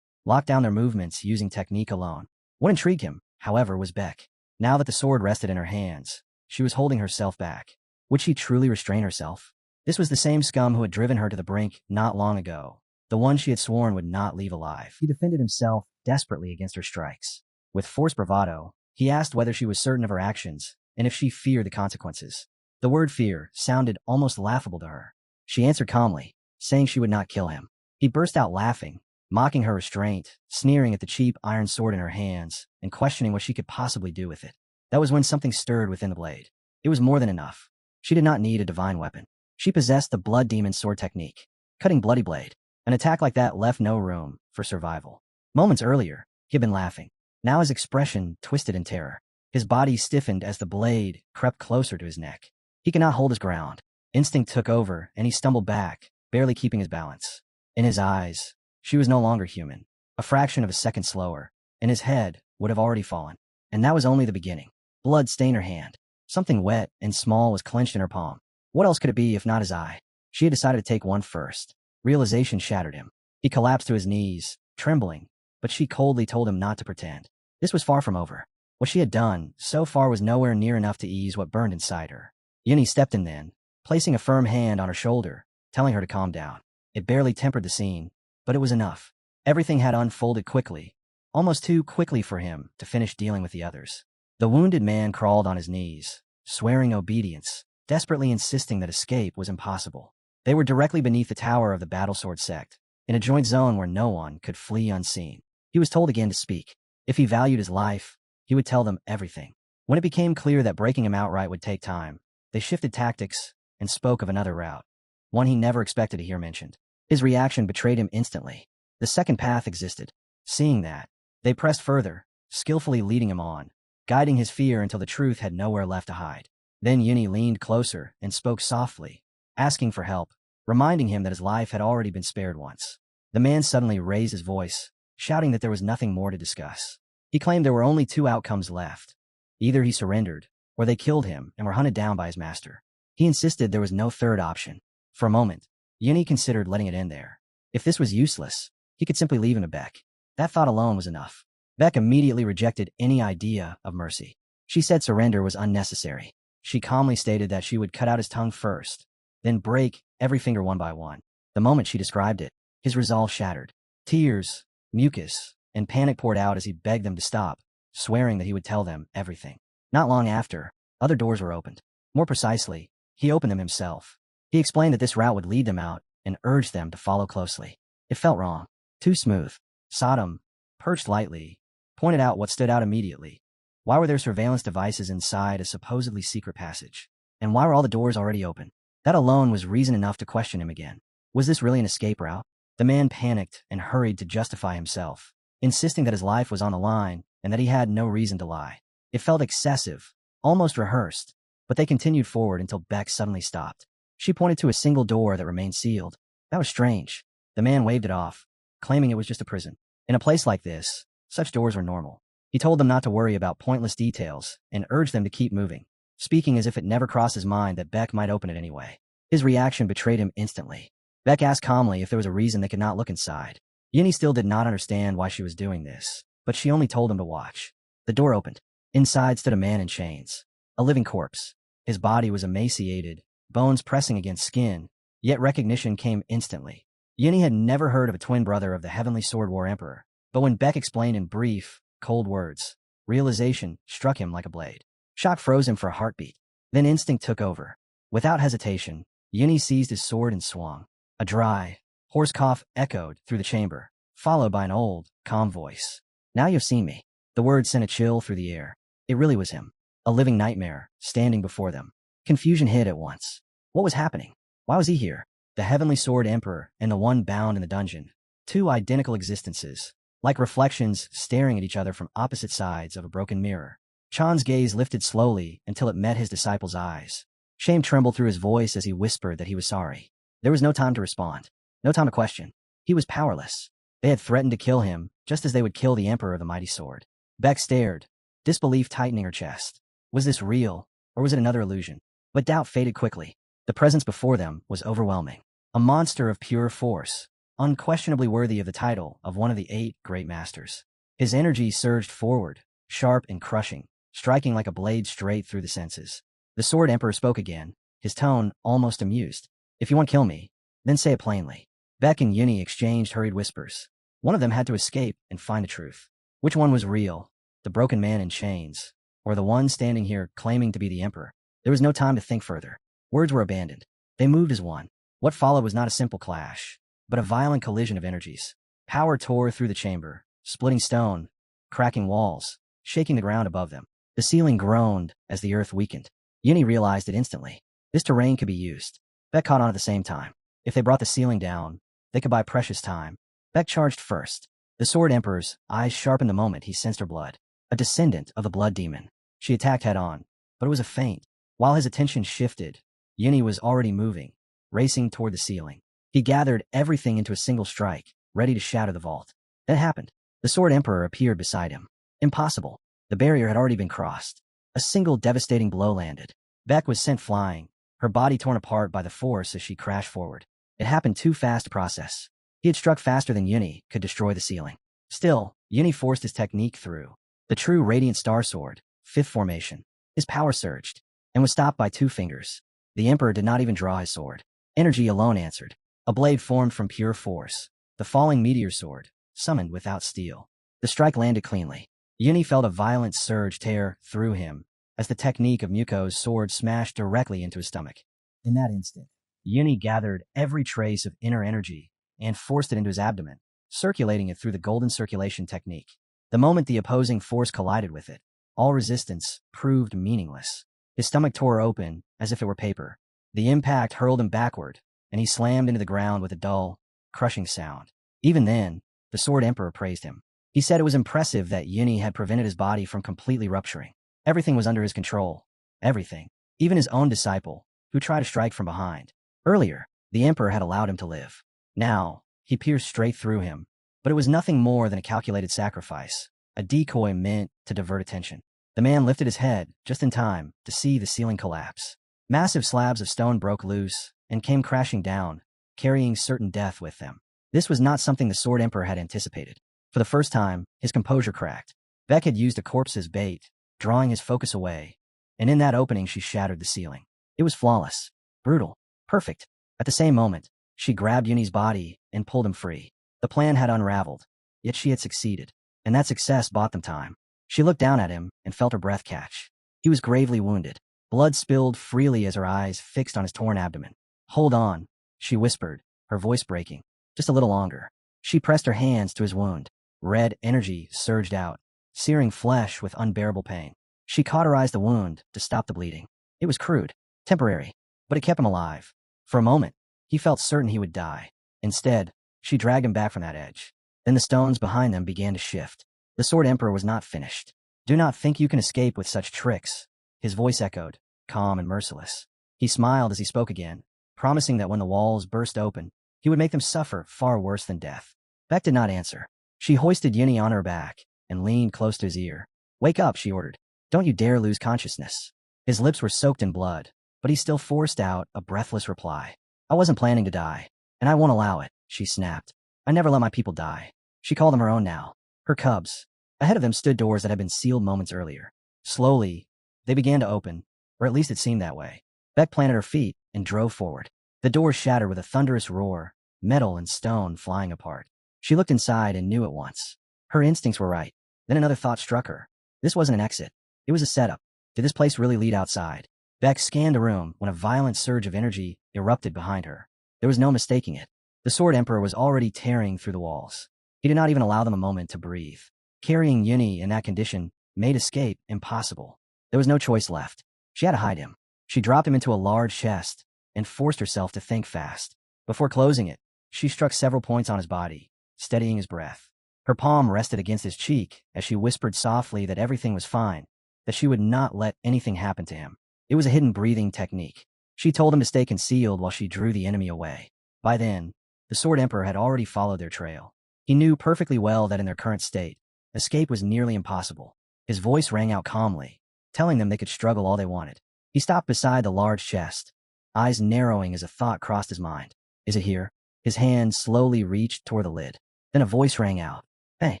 Speaker 1: Lock down their movements using technique alone. What intrigued him, however, was Beck. Now that the sword rested in her hands, she was holding herself back. Would she truly restrain herself? This was the same scum who had driven her to the brink not long ago, the one she had sworn would not leave alive. He defended himself desperately against her strikes. With forced bravado, he asked whether she was certain of her actions and if she feared the consequences. The word fear sounded almost laughable to her. She answered calmly, saying she would not kill him. He burst out laughing, mocking her restraint, sneering at the cheap iron sword in her hands, and questioning what she could possibly do with it. That was when something stirred within the blade. It was more than enough. She did not need a divine weapon. She possessed the blood demon sword technique, cutting bloody blade. An attack like that left no room for survival. Moments earlier, he had been laughing. Now his expression twisted in terror. His body stiffened as the blade crept closer to his neck. He could not hold his ground. Instinct took over, and he stumbled back, barely keeping his balance. In his eyes, she was no longer human. A fraction of a second slower, and his head would have already fallen. And that was only the beginning. Blood stained her hand. Something wet and small was clenched in her palm. What else could it be if not his eye? She had decided to take one first. Realization shattered him. He collapsed to his knees, trembling, but she coldly told him not to pretend. This was far from over. What she had done so far was nowhere near enough to ease what burned inside her. Yuni stepped in then, placing a firm hand on her shoulder, telling her to calm down. It barely tempered the scene, but it was enough. Everything had unfolded quickly, almost too quickly for him to finish dealing with the others. The wounded man crawled on his knees, swearing obedience, desperately insisting that escape was impossible. They were directly beneath the tower of the Battlesword sect, in a joint zone where no one could flee unseen. He was told again to speak. If he valued his life, he would tell them everything. When it became clear that breaking him outright would take time, they shifted tactics and spoke of another route, one he never expected to hear mentioned. His reaction betrayed him instantly. The second path existed. Seeing that, they pressed further, skillfully leading him on, guiding his fear until the truth had nowhere left to hide. Then Yuni leaned closer and spoke softly, asking for help, reminding him that his life had already been spared once. The man suddenly raised his voice, shouting that there was nothing more to discuss. He claimed there were only two outcomes left. Either he surrendered, or they killed him and were hunted down by his master. He insisted there was no third option. For a moment, Yuni considered letting it end there. If this was useless, he could simply leave him to Beck. That thought alone was enough. Beck immediately rejected any idea of mercy. She said surrender was unnecessary. She calmly stated that she would cut out his tongue first, then break every finger one by one. The moment she described it, his resolve shattered. Tears, mucus, and panic poured out as he begged them to stop, swearing that he would tell them everything. Not long after, other doors were opened. More precisely, he opened them himself. He explained that this route would lead them out and urged them to follow closely. It felt wrong. Too smooth. Sodom, perched lightly, pointed out what stood out immediately. Why were there surveillance devices inside a supposedly secret passage? And why were all the doors already open? That alone was reason enough to question him again. Was this really an escape route? The man panicked and hurried to justify himself, insisting that his life was on the line and that he had no reason to lie. It felt excessive, almost rehearsed, but they continued forward until Beck suddenly stopped. She pointed to a single door that remained sealed. That was strange. The man waved it off, claiming it was just a prison. In a place like this, such doors were normal. He told them not to worry about pointless details and urged them to keep moving, speaking as if it never crossed his mind that Beck might open it anyway. His reaction betrayed him instantly. Beck asked calmly if there was a reason they could not look inside. Yini still did not understand why she was doing this, but she only told him to watch. The door opened. Inside stood a man in chains, a living corpse. His body was emaciated, bones pressing against skin, yet recognition came instantly. Yini had never heard of a twin brother of the Heavenly Sword War Emperor, but when Beck explained in brief, cold words, realization struck him like a blade. Shock froze him for a heartbeat. Then instinct took over. Without hesitation, Yini seized his sword and swung. A dry, hoarse cough echoed through the chamber, followed by an old, calm voice. Now you've seen me. The word sent a chill through the air. It really was him. A living nightmare, standing before them. Confusion hit at once. What was happening? Why was he here? The Heavenly Sword Emperor and the one bound in the dungeon. Two identical existences, like reflections staring at each other from opposite sides of a broken mirror. Chan's gaze lifted slowly until it met his disciple's eyes. Shame trembled through his voice as he whispered that he was sorry. There was no time to respond. No time to question. He was powerless. They had threatened to kill him, just as they would kill the Emperor of the Mighty Sword. Beck stared, disbelief tightening her chest. Was this real, or was it another illusion? But doubt faded quickly. The presence before them was overwhelming. A monster of pure force, unquestionably worthy of the title of one of the 8 great masters. His energy surged forward, sharp and crushing, striking like a blade straight through the senses. The Sword Emperor spoke again, his tone almost amused. If you want to kill me, then say it plainly. Beck and Yuni exchanged hurried whispers. One of them had to escape and find the truth. Which one was real? The broken man in chains, or the one standing here claiming to be the Emperor? There was no time to think further. Words were abandoned. They moved as one. What followed was not a simple clash, but a violent collision of energies. Power tore through the chamber, splitting stone, cracking walls, shaking the ground above them. The ceiling groaned as the earth weakened. Yuni realized it instantly. This terrain could be used. Beck caught on at the same time. If they brought the ceiling down, they could buy precious time. Beck charged first. The Sword Emperor's eyes sharpened the moment he sensed her blood. A descendant of the Blood Demon. She attacked head-on, but it was a feint. While his attention shifted, Yuni was already moving, racing toward the ceiling. He gathered everything into a single strike, ready to shatter the vault. Then it happened. The Sword Emperor appeared beside him. Impossible. The barrier had already been crossed. A single devastating blow landed. Beck was sent flying, her body torn apart by the force as she crashed forward. It happened too fast to process. He had struck faster than Yuni could destroy the ceiling. Still, Yuni forced his technique through. The true Radiant Star Sword, 5th formation. His power surged, and was stopped by 2 fingers. The Emperor did not even draw his sword. Energy alone answered. A blade formed from pure force. The falling meteor sword, summoned without steel. The strike landed cleanly. Yuni felt a violent surge tear through him as the technique of Muko's sword smashed directly into his stomach. In that instant, Yuni gathered every trace of inner energy and forced it into his abdomen, circulating it through the golden circulation technique. The moment the opposing force collided with it, all resistance proved meaningless. His stomach tore open as if it were paper. The impact hurled him backward, and he slammed into the ground with a dull, crushing sound. Even then, the Sword Emperor praised him. He said it was impressive that Yuni had prevented his body from completely rupturing. Everything was under his control. Everything. Even his own disciple, who tried to strike from behind. Earlier, the Emperor had allowed him to live. Now, he pierced straight through him. But it was nothing more than a calculated sacrifice, a decoy meant to divert attention. The man lifted his head just in time to see the ceiling collapse. Massive slabs of stone broke loose, and came crashing down, carrying certain death with them. This was not something the Sword Emperor had anticipated. For the first time, his composure cracked. Beck had used a corpse as bait, drawing his focus away, and in that opening she shattered the ceiling. It was flawless, brutal, perfect. At the same moment, she grabbed Yuni's body and pulled him free. The plan had unraveled, yet she had succeeded, and that success bought them time. She looked down at him and felt her breath catch. He was gravely wounded. Blood spilled freely as her eyes fixed on his torn abdomen. "Hold on," she whispered, her voice breaking. "Just a little longer." She pressed her hands to his wound. Red energy surged out, searing flesh with unbearable pain. She cauterized the wound to stop the bleeding. It was crude, temporary, but it kept him alive. For a moment, he felt certain he would die. Instead, she dragged him back from that edge. Then the stones behind them began to shift. The Sword Emperor was not finished. "Do not think you can escape with such tricks," his voice echoed, calm and merciless. He smiled as he spoke again, promising that when the walls burst open, he would make them suffer far worse than death. Beck did not answer. She hoisted Yuni on her back and leaned close to his ear. "Wake up," she ordered. "Don't you dare lose consciousness." His lips were soaked in blood, but he still forced out a breathless reply. "I wasn't planning to die, and I won't allow it," she snapped. "I never let my people die." She called them her own now, her cubs. Ahead of them stood doors that had been sealed moments earlier. Slowly, they began to open, or at least it seemed that way. Beck planted her feet and drove forward. The doors shattered with a thunderous roar, metal and stone flying apart. She looked inside and knew at once. Her instincts were right. Then another thought struck her. This wasn't an exit. It was a setup. Did this place really lead outside? Beck scanned the room when a violent surge of energy erupted behind her. There was no mistaking it. The Sword Emperor was already tearing through the walls. He did not even allow them a moment to breathe. Carrying Yuni in that condition made escape impossible. There was no choice left. She had to hide him. She dropped him into a large chest and forced herself to think fast. Before closing it, she struck several points on his body, steadying his breath. Her palm rested against his cheek as she whispered softly that everything was fine, that she would not let anything happen to him. It was a hidden breathing technique. She told him to stay concealed while she drew the enemy away. By then, the Sword Emperor had already followed their trail. He knew perfectly well that in their current state, escape was nearly impossible. His voice rang out calmly, telling them they could struggle all they wanted. He stopped beside the large chest, eyes narrowing as a thought crossed his mind. "Is it here?" His hand slowly reached toward the lid. Then a voice rang out. "Hey,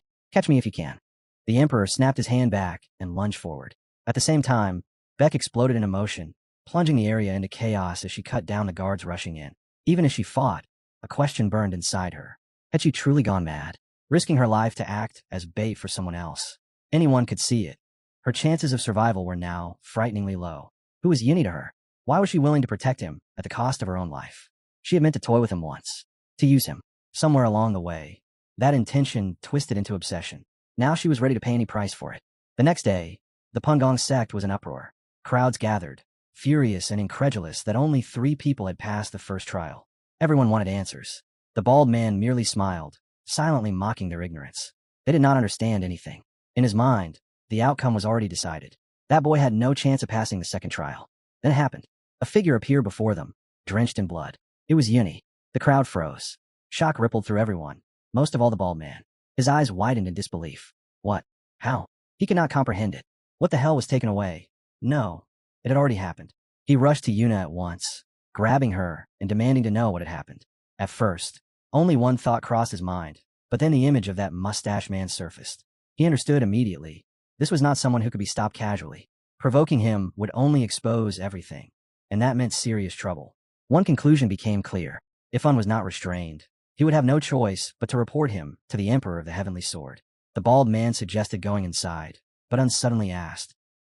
Speaker 1: catch me if you can." The Emperor snapped his hand back and lunged forward. At the same time, Beck exploded in emotion, plunging the area into chaos as she cut down the guards rushing in. Even as she fought, a question burned inside her. Had she truly gone mad, risking her life to act as bait for someone else? Anyone could see it. Her chances of survival were now frighteningly low. Who was Yuni to her? Why was she willing to protect him at the cost of her own life? She had meant to toy with him once, to use him. Somewhere along the way, that intention twisted into obsession. Now she was ready to pay any price for it. The next day, the Pungong sect was in uproar. Crowds gathered, furious and incredulous that only 3 people had passed the first trial. Everyone wanted answers. The bald man merely smiled, silently mocking their ignorance. They did not understand anything. In his mind, the outcome was already decided. That boy had no chance of passing the second trial. Then it happened. A figure appeared before them, drenched in blood. It was Yuni. The crowd froze. Shock rippled through everyone, most of all the bald man. His eyes widened in disbelief. What? How? He could not comprehend it. What the hell was taken away? No, it had already happened. He rushed to Yuna at once, grabbing her and demanding to know what had happened. At first, only one thought crossed his mind, but then the image of that mustache man surfaced. He understood immediately. This was not someone who could be stopped casually. Provoking him would only expose everything, and that meant serious trouble. One conclusion became clear. If Un was not restrained, he would have no choice but to report him to the Emperor of the Heavenly Sword. The bald man suggested going inside, but Un suddenly asked,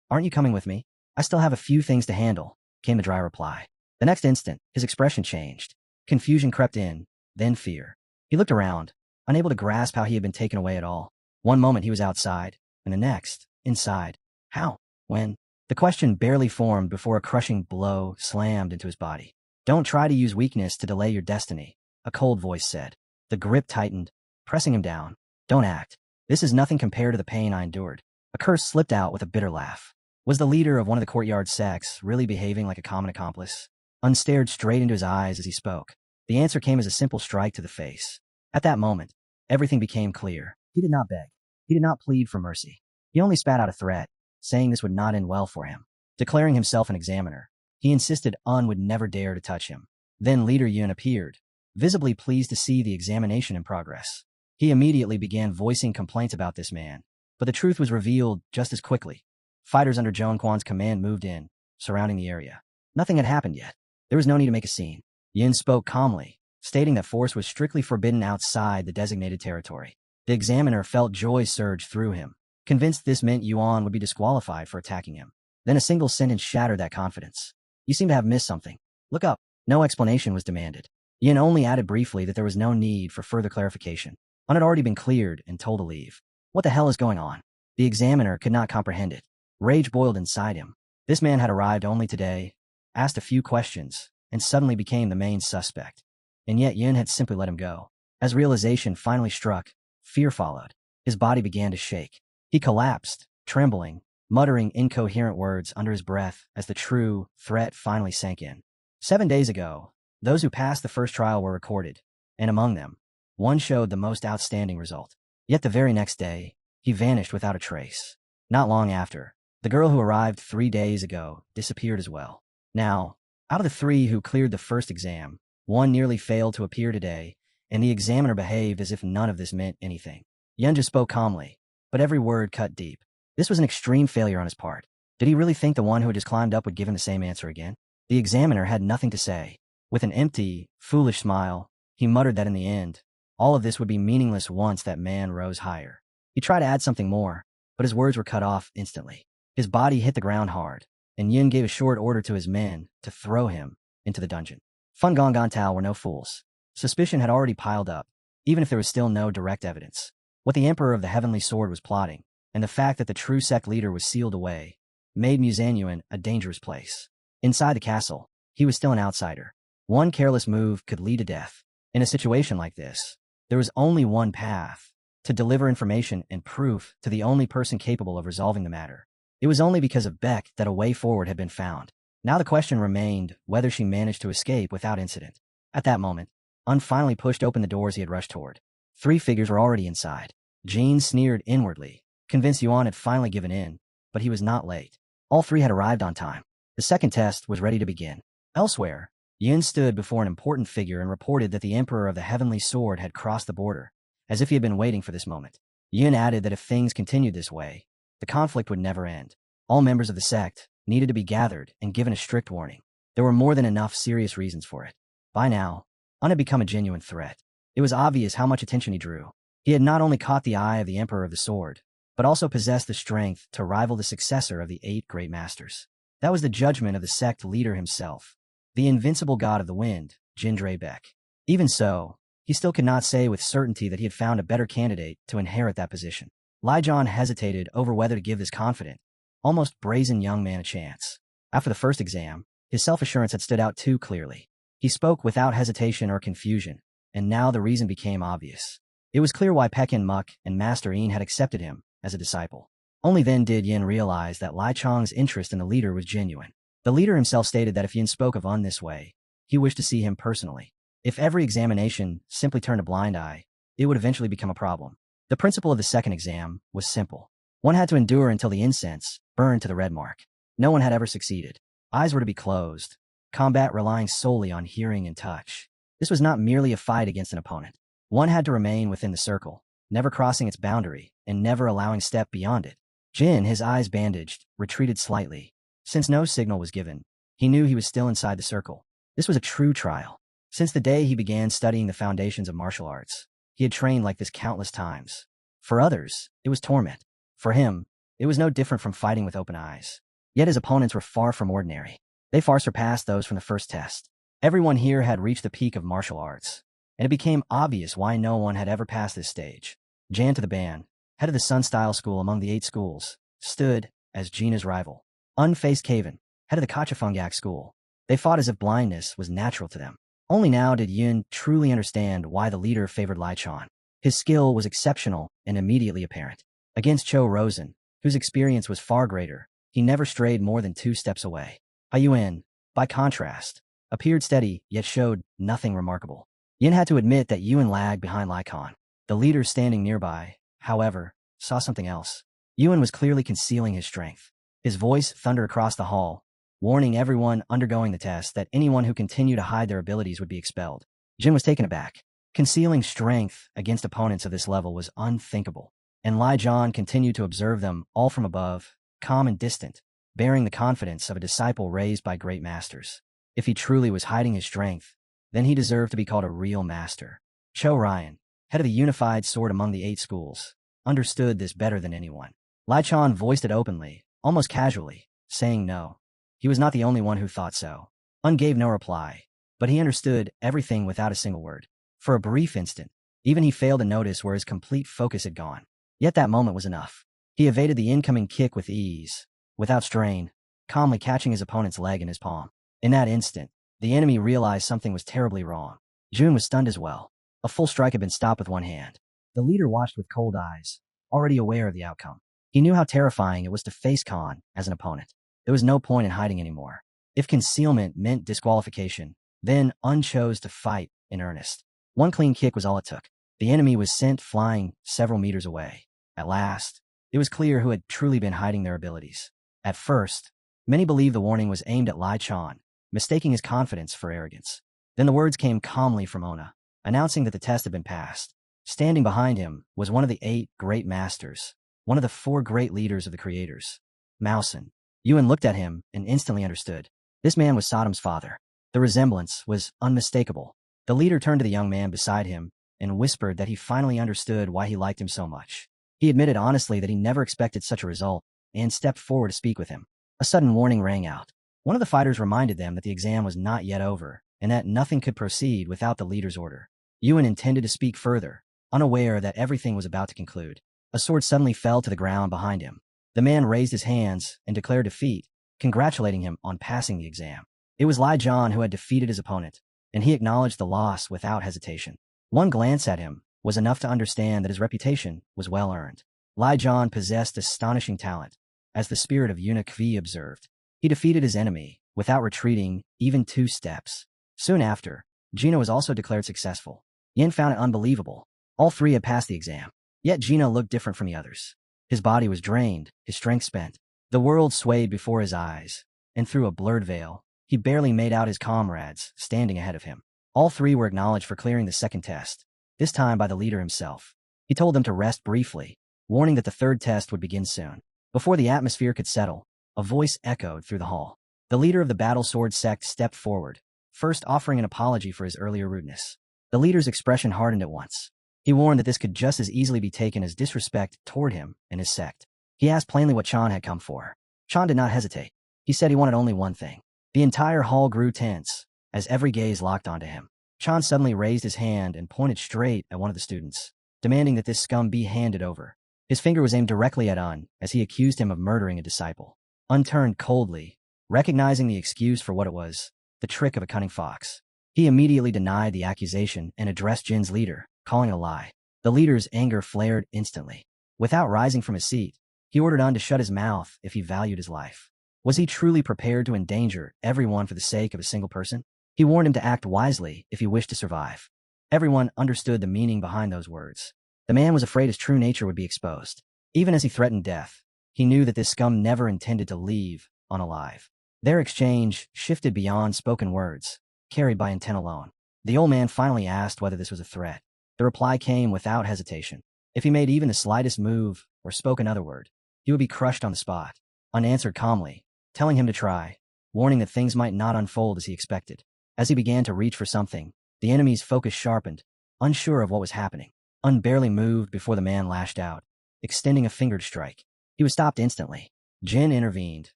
Speaker 1: "Aren't you coming with me?" "I still have a few things to handle," came the dry reply. The next instant, his expression changed. Confusion crept in, then fear. He looked around, unable to grasp how he had been taken away at all. One moment he was outside, and the next, inside. How? When? The question barely formed before a crushing blow slammed into his body. "Don't try to use weakness to delay your destiny," a cold voice said. The grip tightened, pressing him down. "Don't act. This is nothing compared to the pain I endured." A curse slipped out with a bitter laugh. Was the leader of one of the courtyard sects really behaving like a common accomplice? Un stared straight into his eyes as he spoke. The answer came as a simple strike to the face. At that moment, everything became clear. He did not beg. He did not plead for mercy. He only spat out a threat, saying this would not end well for him. Declaring himself an examiner, he insisted Un would never dare to touch him. Then Leader Yun appeared, visibly pleased to see the examination in progress. He immediately began voicing complaints about this man, but the truth was revealed just as quickly. Fighters under Zhong Quan's command moved in, surrounding the area. Nothing had happened yet. There was no need to make a scene. Yin spoke calmly, stating that force was strictly forbidden outside the designated territory. The examiner felt joy surge through him, convinced this meant Yuan would be disqualified for attacking him. Then a single sentence shattered that confidence. "You seem to have missed something. Look up." No explanation was demanded. Yin only added briefly that there was no need for further clarification. One had already been cleared and told to leave. What the hell is going on? The examiner could not comprehend it. Rage boiled inside him. This man had arrived only today, asked a few questions, and suddenly became the main suspect. And yet Yin had simply let him go. As realization finally struck, fear followed. His body began to shake. He collapsed, trembling, muttering incoherent words under his breath as the true threat finally sank in. 7 days ago, those who passed the first trial were recorded, and among them, one showed the most outstanding result. Yet the very next day, he vanished without a trace. Not long after, the girl who arrived 3 days ago disappeared as well. Now, out of the 3 who cleared the first exam, one nearly failed to appear today, and the examiner behaved as if none of this meant anything. Yun just spoke calmly, but every word cut deep. This was an extreme failure on his part. Did he really think the one who had just climbed up would give him the same answer again? The examiner had nothing to say. With an empty, foolish smile, he muttered that in the end, all of this would be meaningless once that man rose higher. He tried to add something more, but his words were cut off instantly. His body hit the ground hard, and Yin gave a short order to his men to throw him into the dungeon. Fun Gong Gantao were no fools. Suspicion had already piled up, even if there was still no direct evidence. What the Emperor of the Heavenly Sword was plotting, and the fact that the true sect leader was sealed away, made Muzanyuan a dangerous place. Inside the castle, he was still an outsider. One careless move could lead to death. In a situation like this, there was only one path: to deliver information and proof to the only person capable of resolving the matter. It was only because of Beck that a way forward had been found. Now the question remained whether she managed to escape without incident. At that moment, Un finally pushed open the doors he had rushed toward. 3 figures were already inside. Jean sneered inwardly, convinced Yuan had finally given in, but he was not late. All 3 had arrived on time. The second test was ready to begin. Elsewhere, Yin stood before an important figure and reported that the Emperor of the Heavenly Sword had crossed the border, as if he had been waiting for this moment. Yin added that if things continued this way, the conflict would never end. All members of the sect needed to be gathered and given a strict warning. There were more than enough serious reasons for it. By now, Un had become a genuine threat. It was obvious how much attention he drew. He had not only caught the eye of the Emperor of the Sword, but also possessed the strength to rival the successor of the 8 Great Masters. That was the judgment of the sect leader himself, the invincible god of the wind, Jindre Beck. Even so, he still could not say with certainty that he had found a better candidate to inherit that position. Lai Zhan hesitated over whether to give this confident, almost brazen young man a chance. After the first exam, his self-assurance had stood out too clearly. He spoke without hesitation or confusion, and now the reason became obvious. It was clear why Pekin Muk and Master Yin had accepted him as a disciple. Only then did Yin realize that Lai Chang's interest in the leader was genuine. The leader himself stated that if Yin spoke of Un this way, he wished to see him personally. If every examination simply turned a blind eye, it would eventually become a problem. The principle of the second exam was simple. One had to endure until the incense burned to the red mark. No one had ever succeeded. Eyes were to be closed, combat relying solely on hearing and touch. This was not merely a fight against an opponent. One had to remain within the circle, never crossing its boundary, and never allowing step beyond it. Jin, his eyes bandaged, retreated slightly. Since no signal was given, he knew he was still inside the circle. This was a true trial. Since the day he began studying the foundations of martial arts, he had trained like this countless times. For others, it was torment. For him, it was no different from fighting with open eyes. Yet his opponents were far from ordinary. They far surpassed those from the first test. Everyone here had reached the peak of martial arts, and it became obvious why no one had ever passed this stage. Jan to the Ban, head of the Sun Style School among the 8 schools, stood as Gina's rival. Unfaced Kaven, head of the Kachafungak School. They fought as if blindness was natural to them. Only now did Yun truly understand why the leader favored Lai Chan. His skill was exceptional and immediately apparent. Against Cho Rosen, whose experience was far greater, he never strayed more than 2 steps away. Yuan, by contrast, appeared steady yet showed nothing remarkable. Yin had to admit that Yuan lagged behind Lai Khan. The leader standing nearby, however, saw something else. Yuan was clearly concealing his strength. His voice thundered across the hall, warning everyone undergoing the test that anyone who continued to hide their abilities would be expelled. Jin was taken aback. Concealing strength against opponents of this level was unthinkable, and Lai Zhan continued to observe them all from above, calm and distant, bearing the confidence of a disciple raised by great masters. If he truly was hiding his strength, then he deserved to be called a real master. Cho Ryan, head of the unified sword among the 8 schools, understood this better than anyone. Lai Chan voiced it openly, almost casually, saying no. He was not the only one who thought so. Un gave no reply, but he understood everything without a single word. For a brief instant, even he failed to notice where his complete focus had gone. Yet that moment was enough. He evaded the incoming kick with ease, without strain, calmly catching his opponent's leg in his palm. In that instant, the enemy realized something was terribly wrong. Jun was stunned as well. A full strike had been stopped with one hand. The leader watched with cold eyes, already aware of the outcome. He knew how terrifying it was to face Khan as an opponent. There was no point in hiding anymore. If concealment meant disqualification, then Un chose to fight in earnest. One clean kick was all it took. The enemy was sent flying several meters away. At last, it was clear who had truly been hiding their abilities. At first, many believed the warning was aimed at Lai Chan, mistaking his confidence for arrogance. Then the words came calmly from Ona, announcing that the test had been passed. Standing behind him was one of the 8 great masters, one of the 4 great leaders of the creators, Mousen. Yuan looked at him and instantly understood. This man was Saddam's father. The resemblance was unmistakable. The leader turned to the young man beside him and whispered that he finally understood why he liked him so much. He admitted honestly that he never expected such a result and stepped forward to speak with him. A sudden warning rang out. One of the fighters reminded them that the exam was not yet over and that nothing could proceed without the leader's order. Yuan intended to speak further, unaware that everything was about to conclude. A sword suddenly fell to the ground behind him. The man raised his hands and declared defeat, congratulating him on passing the exam. It was Lai Zhan who had defeated his opponent, and he acknowledged the loss without hesitation. One glance at him was enough to understand that his reputation was well earned. Lai Zhan possessed astonishing talent, as the spirit of Eunuch V observed. He defeated his enemy without retreating even 2 steps. Soon after, Gina was also declared successful. Yin found it unbelievable. All 3 had passed the exam. Yet Gina looked different from the others. His body was drained, his strength spent. The world swayed before his eyes, and through a blurred veil, he barely made out his comrades standing ahead of him. All 3 were acknowledged for clearing the second test, this time by the leader himself. He told them to rest briefly, warning that the 3rd test would begin soon. Before the atmosphere could settle, a voice echoed through the hall. The leader of the Battle Sword sect stepped forward, first offering an apology for his earlier rudeness. The leader's expression hardened at once. He warned that this could just as easily be taken as disrespect toward him and his sect. He asked plainly what Chan had come for. Chan did not hesitate. He said he wanted only one thing. The entire hall grew tense, as every gaze locked onto him. Chan suddenly raised his hand and pointed straight at one of the students, demanding that this scum be handed over. His finger was aimed directly at Un, as he accused him of murdering a disciple. Un turned coldly, recognizing the excuse for what it was, the trick of a cunning fox. He immediately denied the accusation and addressed Jin's leader, calling it a lie. The leader's anger flared instantly. Without rising from his seat, he ordered Un to shut his mouth if he valued his life. Was he truly prepared to endanger everyone for the sake of a single person? He warned him to act wisely if he wished to survive. Everyone understood the meaning behind those words. The man was afraid his true nature would be exposed. Even as he threatened death, he knew that this scum never intended to leave unalive. Their exchange shifted beyond spoken words, carried by intent alone. The old man finally asked whether this was a threat. The reply came without hesitation. If he made even the slightest move or spoke another word, he would be crushed on the spot. Un answered calmly, telling him to try, warning that things might not unfold as he expected. As he began to reach for something, the enemy's focus sharpened, unsure of what was happening. Un barely moved before the man lashed out, extending a finger to strike. He was stopped instantly. Jin intervened,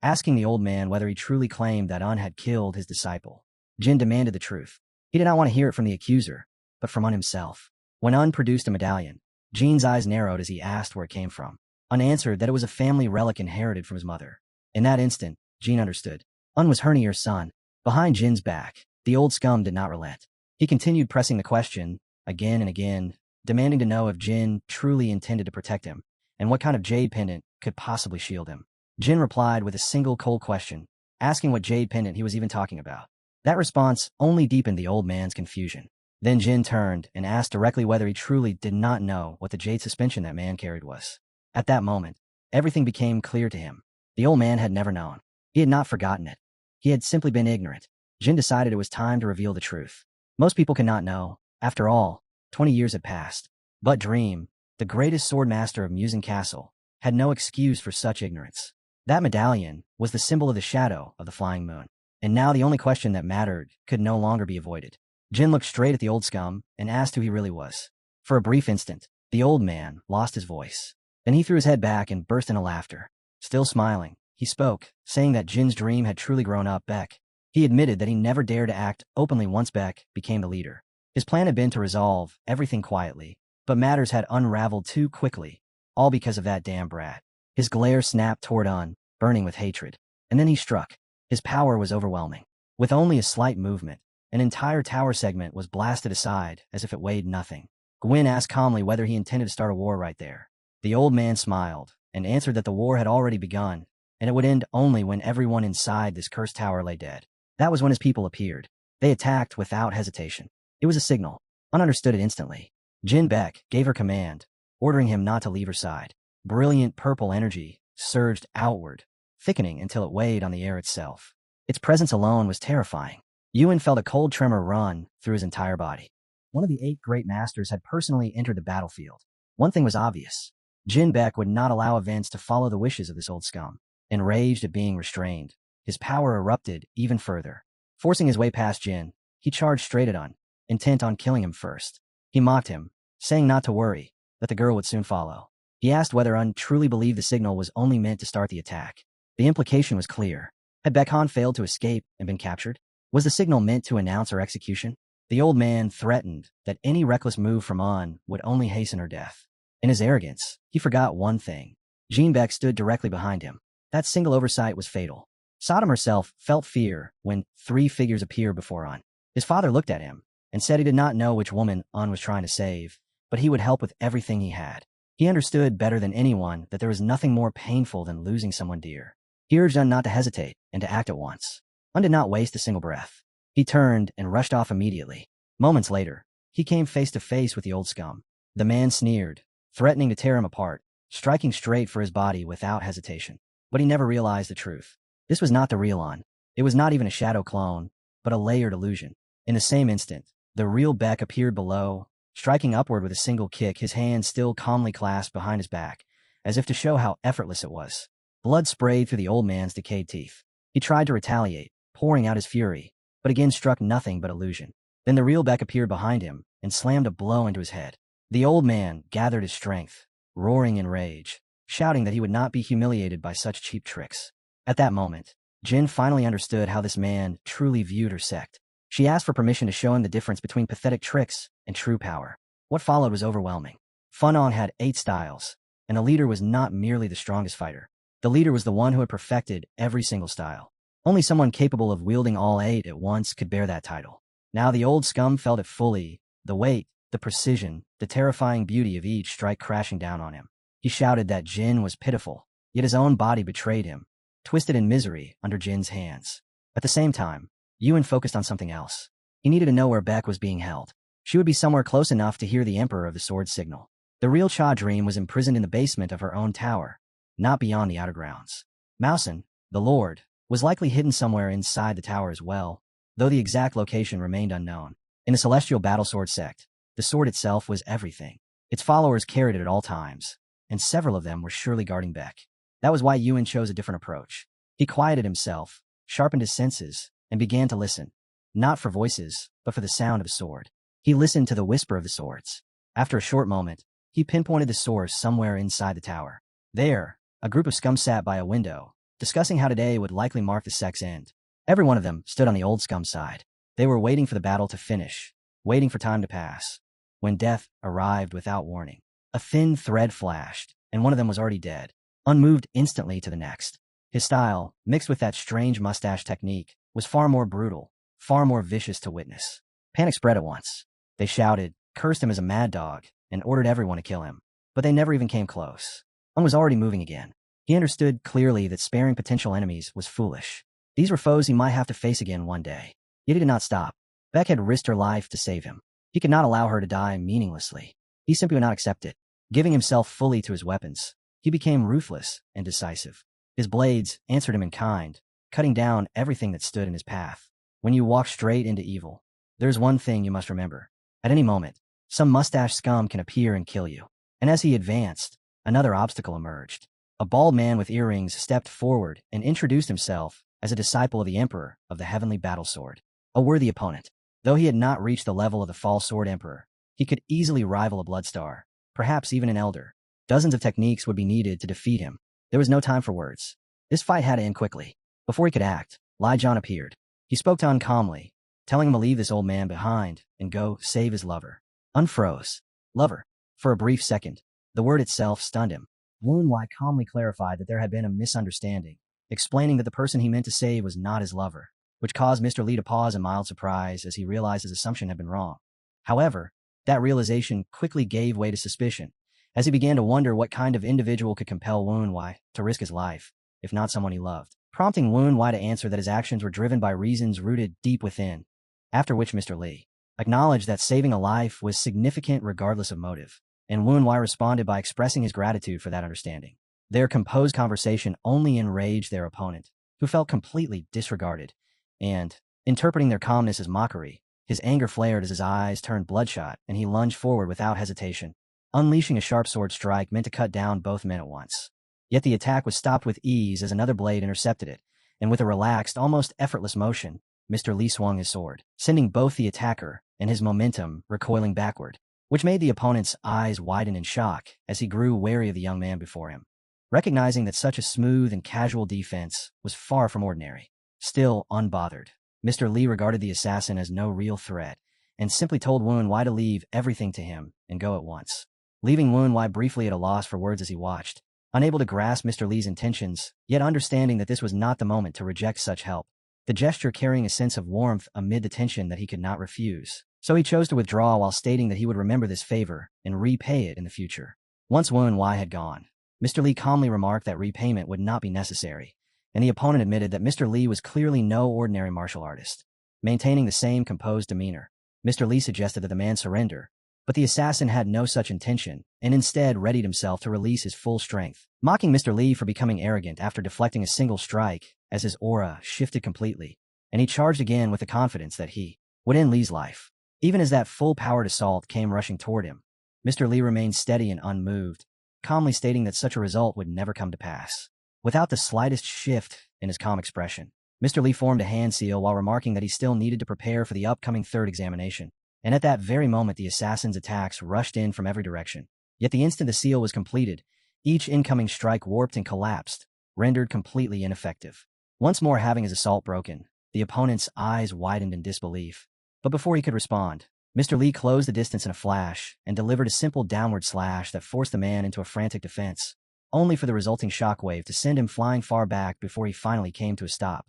Speaker 1: asking the old man whether he truly claimed that Un had killed his disciple. Jin demanded the truth. He did not want to hear it from the accuser, but from Un himself. When Un produced a medallion, Jin's eyes narrowed as he asked where it came from. Un answered that it was a family relic inherited from his mother. In that instant, Jin understood. Un was Hernier's son. Behind Jin's back, the old scum did not relent. He continued pressing the question, again and again, demanding to know if Jin truly intended to protect him, and what kind of jade pendant could possibly shield him. Jin replied with a single cold question, asking what jade pendant he was even talking about. That response only deepened the old man's confusion. Then Jin turned and asked directly whether he truly did not know what the jade suspension that man carried was. At that moment, everything became clear to him. The old man had never known. He had not forgotten it. He had simply been ignorant. Jin decided it was time to reveal the truth. Most people could not know. After all, 20 years had passed. But Dream, the greatest sword master of Musing Castle, had no excuse for such ignorance. That medallion was the symbol of the shadow of the flying moon. And now the only question that mattered could no longer be avoided. Jin looked straight at the old scum and asked who he really was. For a brief instant, the old man lost his voice. Then he threw his head back and burst into laughter. Still smiling, he spoke, saying that Jin's dream had truly grown up Beck. He admitted that he never dared to act openly once Beck became the leader. His plan had been to resolve everything quietly, but matters had unraveled too quickly, all because of that damn brat. His glare snapped toward Un, burning with hatred. And then he struck. His power was overwhelming. With only a slight movement, an entire tower segment was blasted aside as if it weighed nothing. Gwyn asked calmly whether he intended to start a war right there. The old man smiled and answered that the war had already begun, and it would end only when everyone inside this cursed tower lay dead. That was when his people appeared. They attacked without hesitation. It was a signal. Un understood it instantly. Jin Beck gave her command, ordering him not to leave her side. Brilliant purple energy surged outward, thickening until it weighed on the air itself. Its presence alone was terrifying. Yuan felt a cold tremor run through his entire body. One of the 8 great masters had personally entered the battlefield. One thing was obvious. Jin Beck would not allow events to follow the wishes of this old scum. Enraged at being restrained, his power erupted even further. Forcing his way past Jin, he charged straight at Un, intent on killing him first. He mocked him, saying not to worry, that the girl would soon follow. He asked whether Un truly believed the signal was only meant to start the attack. The implication was clear. Had Baekhan failed to escape and been captured? Was the signal meant to announce her execution? The old man threatened that any reckless move from Un would only hasten her death. In his arrogance, he forgot one thing. Jean Beck stood directly behind him. That single oversight was fatal. Sodom herself felt fear when 3 figures appeared before Un. His father looked at him and said he did not know which woman Un was trying to save, but he would help with everything he had. He understood better than anyone that there was nothing more painful than losing someone dear. He urged Un not to hesitate and to act at once. Un did not waste a single breath. He turned and rushed off immediately. Moments later, he came face to face with the old scum. The man sneered, threatening to tear him apart, striking straight for his body without hesitation. But he never realized the truth. This was not the real Un. It was not even a shadow clone, but a layered illusion. In the same instant, the real Beck appeared below, striking upward with a single kick, his hand still calmly clasped behind his back, as if to show how effortless it was. Blood sprayed through the old man's decayed teeth. He tried to retaliate, pouring out his fury, but again struck nothing but illusion. Then the real Beck appeared behind him and slammed a blow into his head. The old man gathered his strength, roaring in rage, shouting that he would not be humiliated by such cheap tricks. At that moment, Jin finally understood how this man truly viewed her sect. She asked for permission to show him the difference between pathetic tricks and true power. What followed was overwhelming. Fun On had 8 styles, and the leader was not merely the strongest fighter. The leader was the one who had perfected every single style. Only someone capable of wielding all 8 at once could bear that title. Now the old scum felt it fully, the weight, the precision, the terrifying beauty of each strike crashing down on him. He shouted that Jin was pitiful, yet his own body betrayed him, twisted in misery under Jin's hands. At the same time, Yuan focused on something else. He needed to know where Beck was being held. She would be somewhere close enough to hear the Emperor of the Sword signal. The real Cha Dream was imprisoned in the basement of her own tower, not beyond the outer grounds. Mousen, the Lord, was likely hidden somewhere inside the tower as well, though the exact location remained unknown. In the Celestial Battle Sword sect, the sword itself was everything. Its followers carried it at all times, and several of them were surely guarding Beck. That was why Yuan chose a different approach. He quieted himself, sharpened his senses, and began to listen, not for voices, but for the sound of the sword. He listened to the whisper of the swords. After a short moment, he pinpointed the source somewhere inside the tower. There, a group of scum sat by a window, discussing how today would likely mark the sect's end. Every one of them stood on the old scum side. They were waiting for the battle to finish, waiting for time to pass. When death arrived without warning, a thin thread flashed, and one of them was already dead, unmoved instantly to the next. His style, mixed with that strange mustache technique, was far more brutal, far more vicious to witness. Panic spread at once. They shouted, cursed him as a mad dog, and ordered everyone to kill him. But they never even came close. Un was already moving again. He understood clearly that sparing potential enemies was foolish. These were foes he might have to face again one day. Yet he did not stop. Beck had risked her life to save him. He could not allow her to die meaninglessly. He simply would not accept it. Giving himself fully to his weapons, he became ruthless and decisive. His blades answered him in kind, cutting down everything that stood in his path. When you walk straight into evil, there's one thing you must remember. At any moment, some mustache scum can appear and kill you. And as he advanced, another obstacle emerged. A bald man with earrings stepped forward and introduced himself as a disciple of the Emperor of the Heavenly Battle Sword. A worthy opponent. Though he had not reached the level of the False Sword Emperor, he could easily rival a Bloodstar, perhaps even an Elder. Dozens of techniques would be needed to defeat him. There was no time for words. This fight had to end quickly. Before he could act, Li John appeared. He spoke to Un calmly, telling him to leave this old man behind and go save his lover. Unfroze. Lover. For a brief second, the word itself stunned him. Wu Wai calmly clarified that there had been a misunderstanding, explaining that the person he meant to save was not his lover, which caused Mr. Li to pause in mild surprise as he realized his assumption had been wrong. However, that realization quickly gave way to suspicion, as he began to wonder what kind of individual could compel Wu Wai to risk his life, if not someone he loved, prompting Wu Wai to answer that his actions were driven by reasons rooted deep within, after which Mr. Li acknowledged that saving a life was significant regardless of motive, and Wu Wai responded by expressing his gratitude for that understanding. Their composed conversation only enraged their opponent, who felt completely disregarded, and, interpreting their calmness as mockery, his anger flared as his eyes turned bloodshot and he lunged forward without hesitation, unleashing a sharp sword strike meant to cut down both men at once. Yet the attack was stopped with ease as another blade intercepted it, and with a relaxed, almost effortless motion, Mr. Li swung his sword, sending both the attacker and his momentum recoiling backward, which made the opponent's eyes widen in shock as he grew wary of the young man before him. Recognizing that such a smooth and casual defense was far from ordinary, still unbothered, Mr. Li regarded the assassin as no real threat and simply told Wu Wai to leave everything to him and go at once, leaving Wu Wai briefly at a loss for words as he watched, unable to grasp Mr. Li's intentions, yet understanding that this was not the moment to reject such help, the gesture carrying a sense of warmth amid the tension that he could not refuse. So he chose to withdraw while stating that he would remember this favor and repay it in the future. Once Wu Wai had gone, Mr. Li calmly remarked that repayment would not be necessary, and the opponent admitted that Mr. Li was clearly no ordinary martial artist. Maintaining the same composed demeanor, Mr. Li suggested that the man surrender, but the assassin had no such intention and instead readied himself to release his full strength, mocking Mr. Li for becoming arrogant after deflecting a single strike as his aura shifted completely, and he charged again with the confidence that he would end Li's life. Even as that full-powered assault came rushing toward him, Mr. Li remained steady and unmoved, calmly stating that such a result would never come to pass. Without the slightest shift in his calm expression, Mr. Li formed a hand seal while remarking that he still needed to prepare for the upcoming third examination. And at that very moment the assassin's attacks rushed in from every direction. Yet the instant the seal was completed, each incoming strike warped and collapsed, rendered completely ineffective. Once more having his assault broken, the opponent's eyes widened in disbelief. But before he could respond, Mr. Li closed the distance in a flash and delivered a simple downward slash that forced the man into a frantic defense, only for the resulting shockwave to send him flying far back before he finally came to a stop.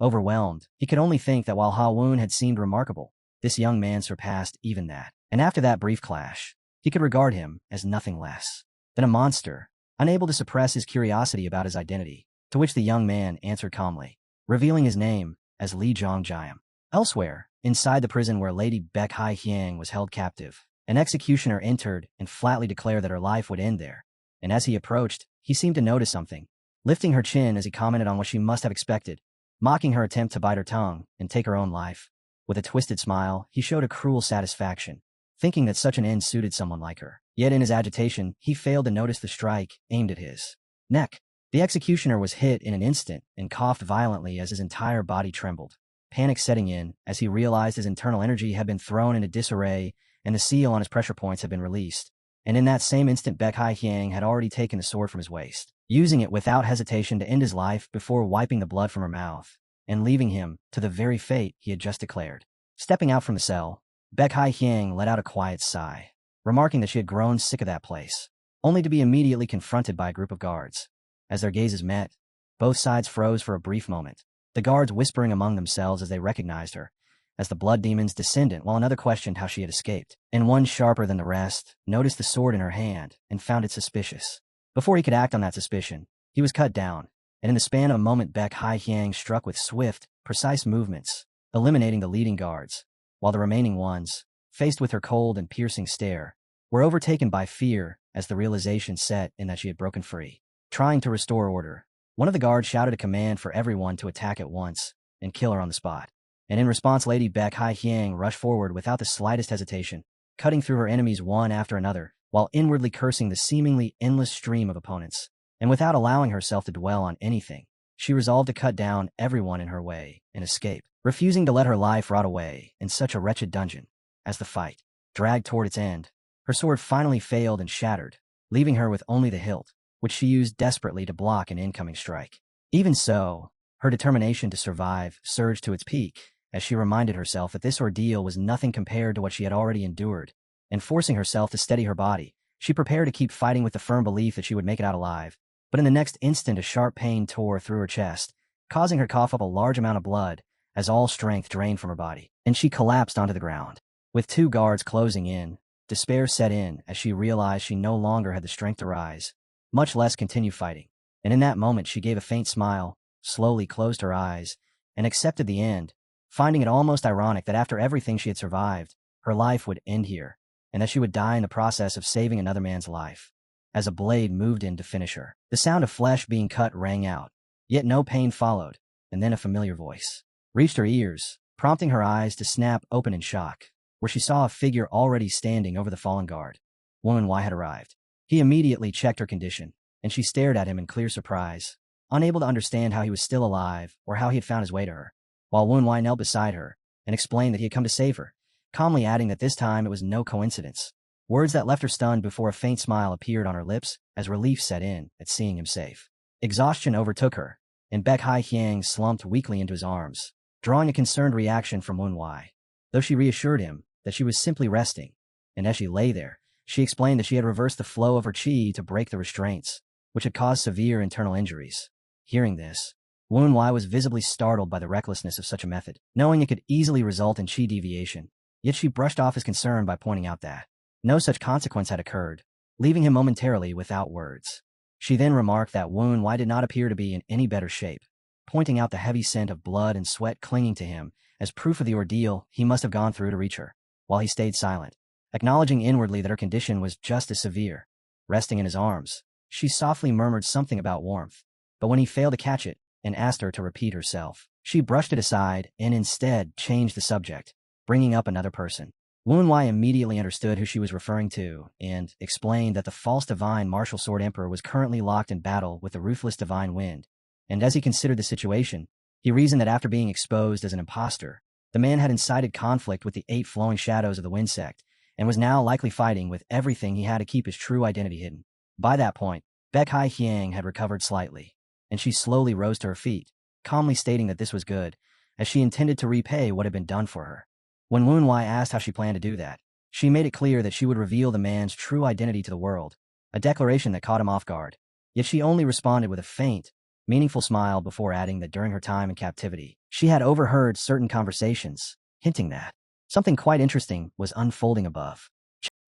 Speaker 1: Overwhelmed, he could only think that while Ha Woon had seemed remarkable, this young man surpassed even that, and after that brief clash, he could regard him as nothing less than a monster, unable to suppress his curiosity about his identity, to which the young man answered calmly, revealing his name as Li Zhongjiam. Elsewhere, inside the prison where Lady Baek Hai Hyang was held captive, an executioner entered and flatly declared that her life would end there, and as he approached, he seemed to notice something, lifting her chin as he commented on what she must have expected, mocking her attempt to bite her tongue and take her own life. With a twisted smile, he showed a cruel satisfaction, thinking that such an end suited someone like her. Yet in his agitation, he failed to notice the strike aimed at his neck. The executioner was hit in an instant and coughed violently as his entire body trembled, panic setting in as he realized his internal energy had been thrown into disarray and the seal on his pressure points had been released. And in that same instant Baek Hai Hyang had already taken the sword from his waist, using it without hesitation to end his life before wiping the blood from her mouth and leaving him to the very fate he had just declared. Stepping out from the cell, Baek Hai Hyang let out a quiet sigh, remarking that she had grown sick of that place, only to be immediately confronted by a group of guards. As their gazes met, both sides froze for a brief moment, the guards whispering among themselves as they recognized her as the blood demon's descendant, while another questioned how she had escaped, and one sharper than the rest noticed the sword in her hand and found it suspicious. Before he could act on that suspicion, he was cut down, and in the span of a moment Baek Hai Hyang struck with swift, precise movements, eliminating the leading guards, while the remaining ones, faced with her cold and piercing stare, were overtaken by fear as the realization set in that she had broken free. Trying to restore order, One of the guards shouted a command for everyone to attack at once and kill her on the spot. And in response, Lady Baek Hai-hyang rushed forward without the slightest hesitation, cutting through her enemies one after another, while inwardly cursing the seemingly endless stream of opponents. And without allowing herself to dwell on anything, she resolved to cut down everyone in her way and escape, refusing to let her life rot away in such a wretched dungeon. As the fight dragged toward its end, her sword finally failed and shattered, leaving her with only the hilt, which she used desperately to block an incoming strike. Even so, her determination to survive surged to its peak as she reminded herself that this ordeal was nothing compared to what she had already endured, and forcing herself to steady her body, she prepared to keep fighting with the firm belief that she would make it out alive. But in the next instant, a sharp pain tore through her chest, causing her to cough up a large amount of blood as all strength drained from her body, and she collapsed onto the ground. With 2 guards closing in, despair set in as she realized she no longer had the strength to rise, much less continue fighting. And in that moment, she gave a faint smile, slowly closed her eyes, and accepted the end, finding it almost ironic that after everything she had survived, her life would end here, and that she would die in the process of saving another man's life. As a blade moved in to finish her, the sound of flesh being cut rang out, yet no pain followed, and then a familiar voice reached her ears, prompting her eyes to snap open in shock, where she saw a figure already standing over the fallen guard. Woman Y had arrived. He immediately checked her condition, and she stared at him in clear surprise, unable to understand how he was still alive or how he had found his way to her, while Woon Wai knelt beside her and explained that he had come to save her, calmly adding that this time it was no coincidence. Words that left her stunned before a faint smile appeared on her lips as relief set in at seeing him safe. Exhaustion overtook her, and Baek Hai-hyang slumped weakly into his arms, drawing a concerned reaction from Woon Wai, though she reassured him that she was simply resting, and as she lay there, she explained that she had reversed the flow of her qi to break the restraints, which had caused severe internal injuries. Hearing this, Woon Wai was visibly startled by the recklessness of such a method, knowing it could easily result in qi deviation, yet she brushed off his concern by pointing out that no such consequence had occurred, leaving him momentarily without words. She then remarked that Woon Wai did not appear to be in any better shape, pointing out the heavy scent of blood and sweat clinging to him as proof of the ordeal he must have gone through to reach her, while he stayed silent, acknowledging inwardly that her condition was just as severe. Resting in his arms, she softly murmured something about warmth, but when he failed to catch it and asked her to repeat herself, she brushed it aside and instead changed the subject, bringing up another person. Woon Wai immediately understood who she was referring to and explained that the false divine martial sword emperor was currently locked in battle with the ruthless divine wind, and as he considered the situation, he reasoned that after being exposed as an imposter, the man had incited conflict with the 8 flowing shadows of the wind sect, and was now likely fighting with everything he had to keep his true identity hidden. By that point, Baek Hai-hyang had recovered slightly, and she slowly rose to her feet, calmly stating that this was good, as she intended to repay what had been done for her. When Woon Wai asked how she planned to do that, she made it clear that she would reveal the man's true identity to the world, a declaration that caught him off guard. Yet she only responded with a faint, meaningful smile before adding that during her time in captivity, she had overheard certain conversations, hinting that something quite interesting was unfolding above.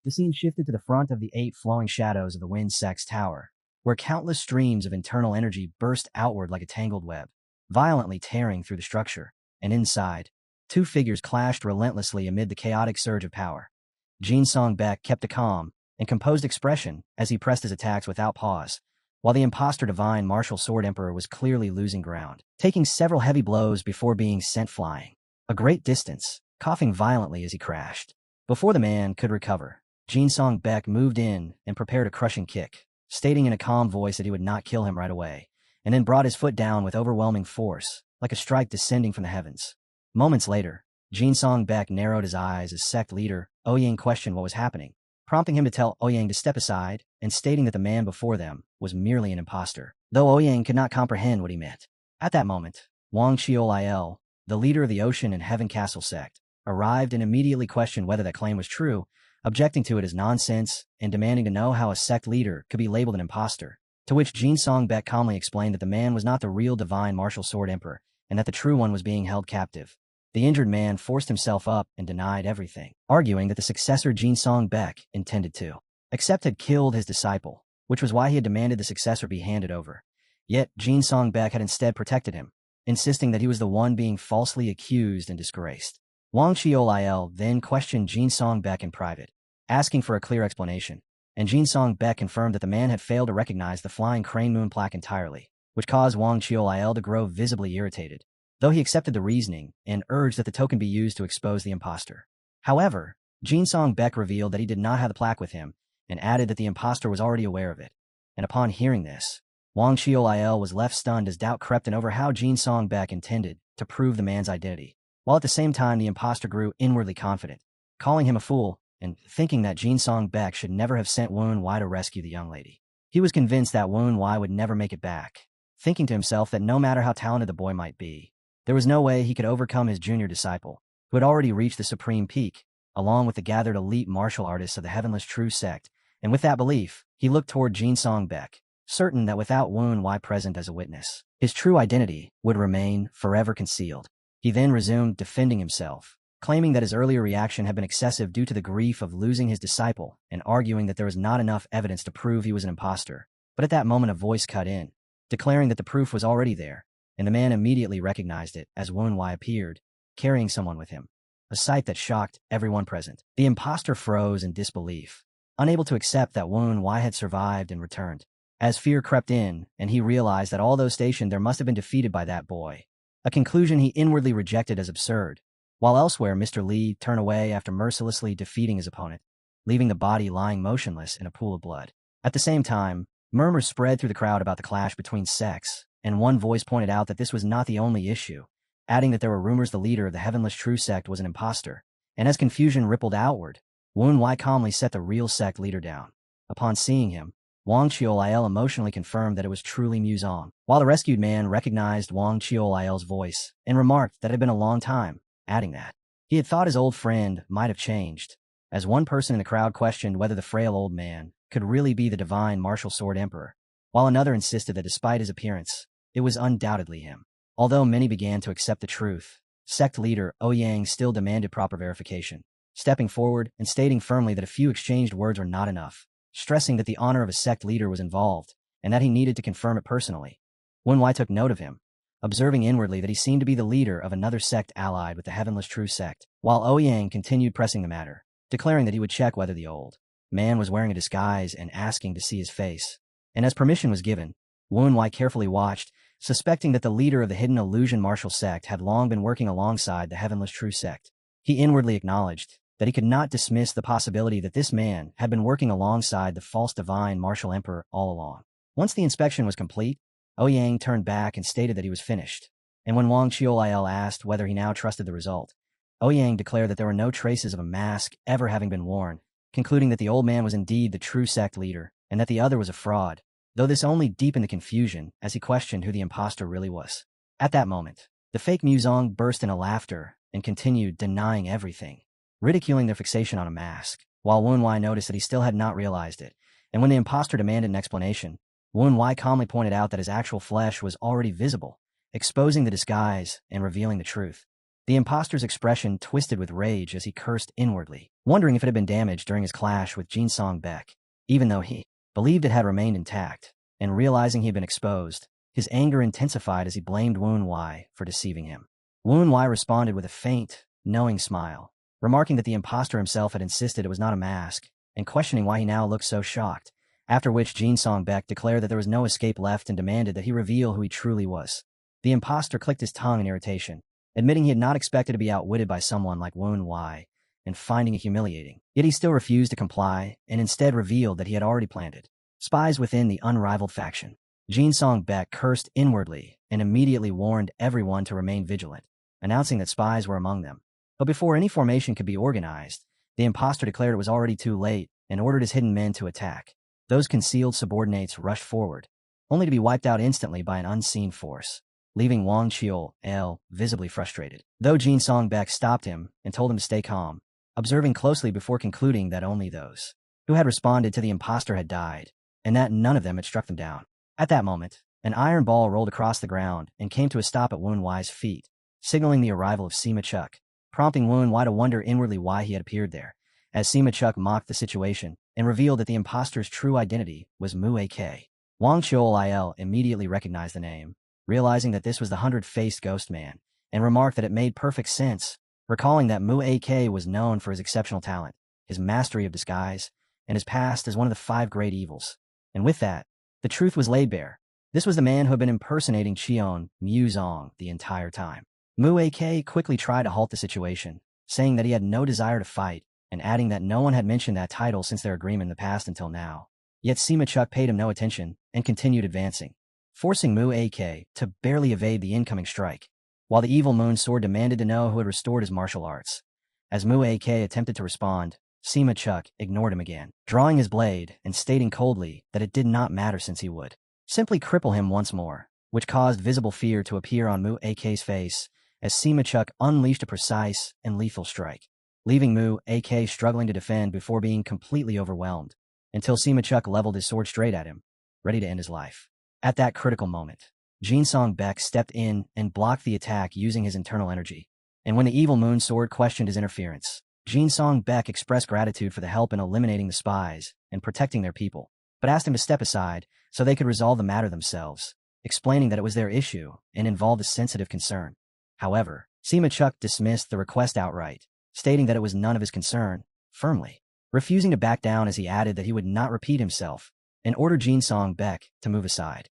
Speaker 1: The scene shifted to the front of the 8 flowing shadows of the Wind Sect's tower, where countless streams of internal energy burst outward like a tangled web, violently tearing through the structure, and inside, 2 figures clashed relentlessly amid the chaotic surge of power. Jin Song-baek kept a calm and composed expression as he pressed his attacks without pause, while the imposter divine martial sword emperor was clearly losing ground, taking several heavy blows before being sent flying a great distance, coughing violently as he crashed. Before the man could recover, Jin Song-baek moved in and prepared a crushing kick, stating in a calm voice that he would not kill him right away, and then brought his foot down with overwhelming force, like a strike descending from the heavens. Moments later, Jin Song-baek narrowed his eyes as sect leader Ouyang questioned what was happening, prompting him to tell Ouyang to step aside and stating that the man before them was merely an imposter, though Ouyang could not comprehend what he meant. At that moment, Wang Qiolil, the leader of the Ocean and Heaven Castle sect, arrived and immediately questioned whether that claim was true, objecting to it as nonsense and demanding to know how a sect leader could be labeled an imposter, to which Jin Song-baek calmly explained that the man was not the real divine martial sword emperor and that the true one was being held captive. The injured man forced himself up and denied everything, arguing that the successor Jin Song-baek intended to accept had killed his disciple, which was why he had demanded the successor be handed over. Yet Jin Song-baek had instead protected him, insisting that he was the one being falsely accused and disgraced. Wang Qiolil then questioned Jin Song-baek in private, asking for a clear explanation, and Jin Song-baek confirmed that the man had failed to recognize the flying crane moon plaque entirely. which caused Wang Qiuliao to grow visibly irritated, though he accepted the reasoning and urged that the token be used to expose the impostor. However, Jinsong Beck revealed that he did not have the plaque with him and added that the impostor was already aware of it. And upon hearing this, Wang Qiuliao was left stunned as doubt crept in over how Jinsong Beck intended to prove the man's identity, while at the same time the impostor grew inwardly confident, calling him a fool and thinking that Jinsong Beck should never have sent Wen Wai to rescue the young lady. He was convinced that Wen Wai would never make it back, thinking to himself that no matter how talented the boy might be, there was no way he could overcome his junior disciple, who had already reached the supreme peak, along with the gathered elite martial artists of the Heavenless True Sect, and with that belief, he looked toward Jinsong Beck, certain that without Wen Wai present as a witness, his true identity would remain forever concealed. He then resumed defending himself, claiming that his earlier reaction had been excessive due to the grief of losing his disciple and arguing that there was not enough evidence to prove he was an impostor. But at that moment a voice cut in, declaring that the proof was already there, and the man immediately recognized it as Wen Wai appeared, carrying someone with him, a sight that shocked everyone present. The impostor froze in disbelief, unable to accept that Wen Wai had survived and returned. As fear crept in, and he realized that all those stationed there must have been defeated by that boy, a conclusion he inwardly rejected as absurd, while elsewhere Mr. Li turned away after mercilessly defeating his opponent, leaving the body lying motionless in a pool of blood. At the same time, murmurs spread through the crowd about the clash between sects, and one voice pointed out that this was not the only issue, adding that there were rumors the leader of the Heavenless True Sect was an impostor, and as confusion rippled outward, Wen Wai calmly set the real sect leader down. Upon seeing him, Wang Qiuliao emotionally confirmed that it was truly Muzong, while the rescued man recognized Wang Qiuliao's voice and remarked that it had been a long time, adding that he had thought his old friend might have changed, as one person in the crowd questioned whether the frail old man could really be the divine martial sword emperor, while another insisted that despite his appearance, it was undoubtedly him. Although many began to accept the truth, sect leader Ouyang still demanded proper verification, stepping forward and stating firmly that a few exchanged words were not enough, stressing that the honor of a sect leader was involved and that he needed to confirm it personally. Wen Wai took note of him, observing inwardly that he seemed to be the leader of another sect allied with the Heavenless True Sect, while Ouyang continued pressing the matter, declaring that he would check whether the old man was wearing a disguise and asking to see his face. And as permission was given, Wen Wai carefully watched, suspecting that the leader of the hidden illusion martial sect had long been working alongside the Heavenless True Sect. He inwardly acknowledged that he could not dismiss the possibility that this man had been working alongside the false divine martial emperor all along. Once the inspection was complete, Ouyang turned back and stated that he was finished, and when Wang Qiuliao asked whether he now trusted the result, Ouyang declared that there were no traces of a mask ever having been worn, concluding that the old man was indeed the true sect leader and that the other was a fraud, though this only deepened the confusion as he questioned who the impostor really was. At that moment, the fake Muzong burst into laughter and continued denying everything, ridiculing their fixation on a mask, while Wen Wai noticed that he still had not realized it, and when the impostor demanded an explanation, Wen Wai calmly pointed out that his actual flesh was already visible, exposing the disguise and revealing the truth. The impostor's expression twisted with rage as he cursed inwardly, wondering if it had been damaged during his clash with Jinsong Beck, even though he believed it had remained intact, and realizing he had been exposed, his anger intensified as he blamed Wen Wai for deceiving him. Wen Wai responded with a faint, knowing smile, remarking that the impostor himself had insisted it was not a mask, and questioning why he now looked so shocked, after which Jinsong Beck declared that there was no escape left and demanded that he reveal who he truly was. The impostor clicked his tongue in irritation, admitting he had not expected to be outwitted by someone like Wen Wai, and finding it humiliating. Yet he still refused to comply, and instead revealed that he had already planted spies within the unrivaled faction. Jinsong Beck cursed inwardly and immediately warned everyone to remain vigilant, announcing that spies were among them. But before any formation could be organized, the impostor declared it was already too late and ordered his hidden men to attack. Those concealed subordinates rushed forward, only to be wiped out instantly by an unseen force, leaving Wang Qiuliao visibly frustrated. Though Jinsong Beck stopped him and told him to stay calm, observing closely before concluding that only those who had responded to the impostor had died, and that none of them had struck them down. At that moment, an iron ball rolled across the ground and came to a stop at Wen Wai's feet, signaling the arrival of Sima Chuk, prompting Wen Wai to wonder inwardly why he had appeared there, as Sima Chuk mocked the situation and revealed that the impostor's true identity was Mu A.K. Wang Qiuliao immediately recognized the name, realizing that this was the 100-faced ghost man, and remarked that it made perfect sense, recalling that Mu A.K. was known for his exceptional talent, his mastery of disguise, and his past as one of the 5 great evils. And with that, the truth was laid bare. This was the man who had been impersonating Cheon Mu-zong the entire time. Mu AK quickly tried to halt the situation, saying that he had no desire to fight, and adding that no one had mentioned that title since their agreement in the past until now. Yet Sima Chuk paid him no attention and continued advancing, forcing Mu AK to barely evade the incoming strike, while the evil Moon Sword demanded to know who had restored his martial arts. As Mu AK attempted to respond, Sima Chuk ignored him again, drawing his blade and stating coldly that it did not matter since he would simply cripple him once more, which caused visible fear to appear on Mu AK's face as Sima Chuk unleashed a precise and lethal strike, leaving Mu AK struggling to defend before being completely overwhelmed, until Sima Chuk leveled his sword straight at him, ready to end his life. At that critical moment, Jin Song Baek stepped in and blocked the attack using his internal energy, and when the evil Moon Sword questioned his interference, Jin Song Baek expressed gratitude for the help in eliminating the spies and protecting their people, but asked him to step aside so they could resolve the matter themselves, explaining that it was their issue and involved a sensitive concern. However, Sima Chuk dismissed the request outright, stating that it was none of his concern, firmly refusing to back down as he added that he would not repeat himself and ordered Jin Song Baek to move aside.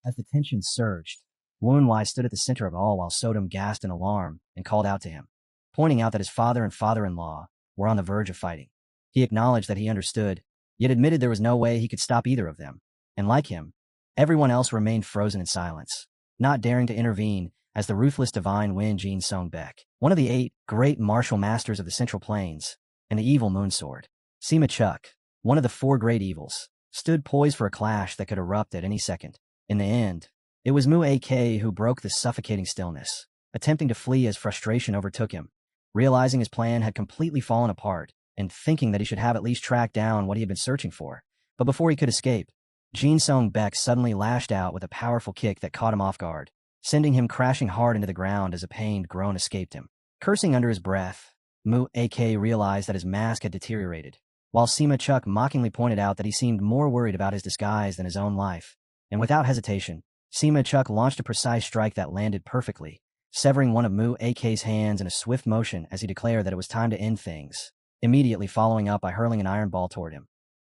Speaker 1: As the tension surged, Woon Wai stood at the center of it all while Sodom gasped in alarm and called out to him, pointing out that his father and father-in-law were on the verge of fighting. He acknowledged that he understood, yet admitted there was no way he could stop either of them, and like him, everyone else remained frozen in silence, not daring to intervene as the ruthless divine Wen Jin Song Baek, one of the 8 great martial masters of the Central Plains, and the evil Moon Sword, Sima Chuk, one of the 4 great evils, stood poised for a clash that could erupt at any second. In the end, it was Mu AK who broke the suffocating stillness, attempting to flee as frustration overtook him, realizing his plan had completely fallen apart and thinking that he should have at least tracked down what he had been searching for. But before he could escape, Jin Song Baek suddenly lashed out with a powerful kick that caught him off guard, sending him crashing hard into the ground as a pained groan escaped him. Cursing under his breath, Mu AK realized that his mask had deteriorated, while Sima Chuk mockingly pointed out that he seemed more worried about his disguise than his own life. And without hesitation, Sima Chuk launched a precise strike that landed perfectly, severing one of Mu AK's hands in a swift motion as he declared that it was time to end things, immediately following up by hurling an iron ball toward him.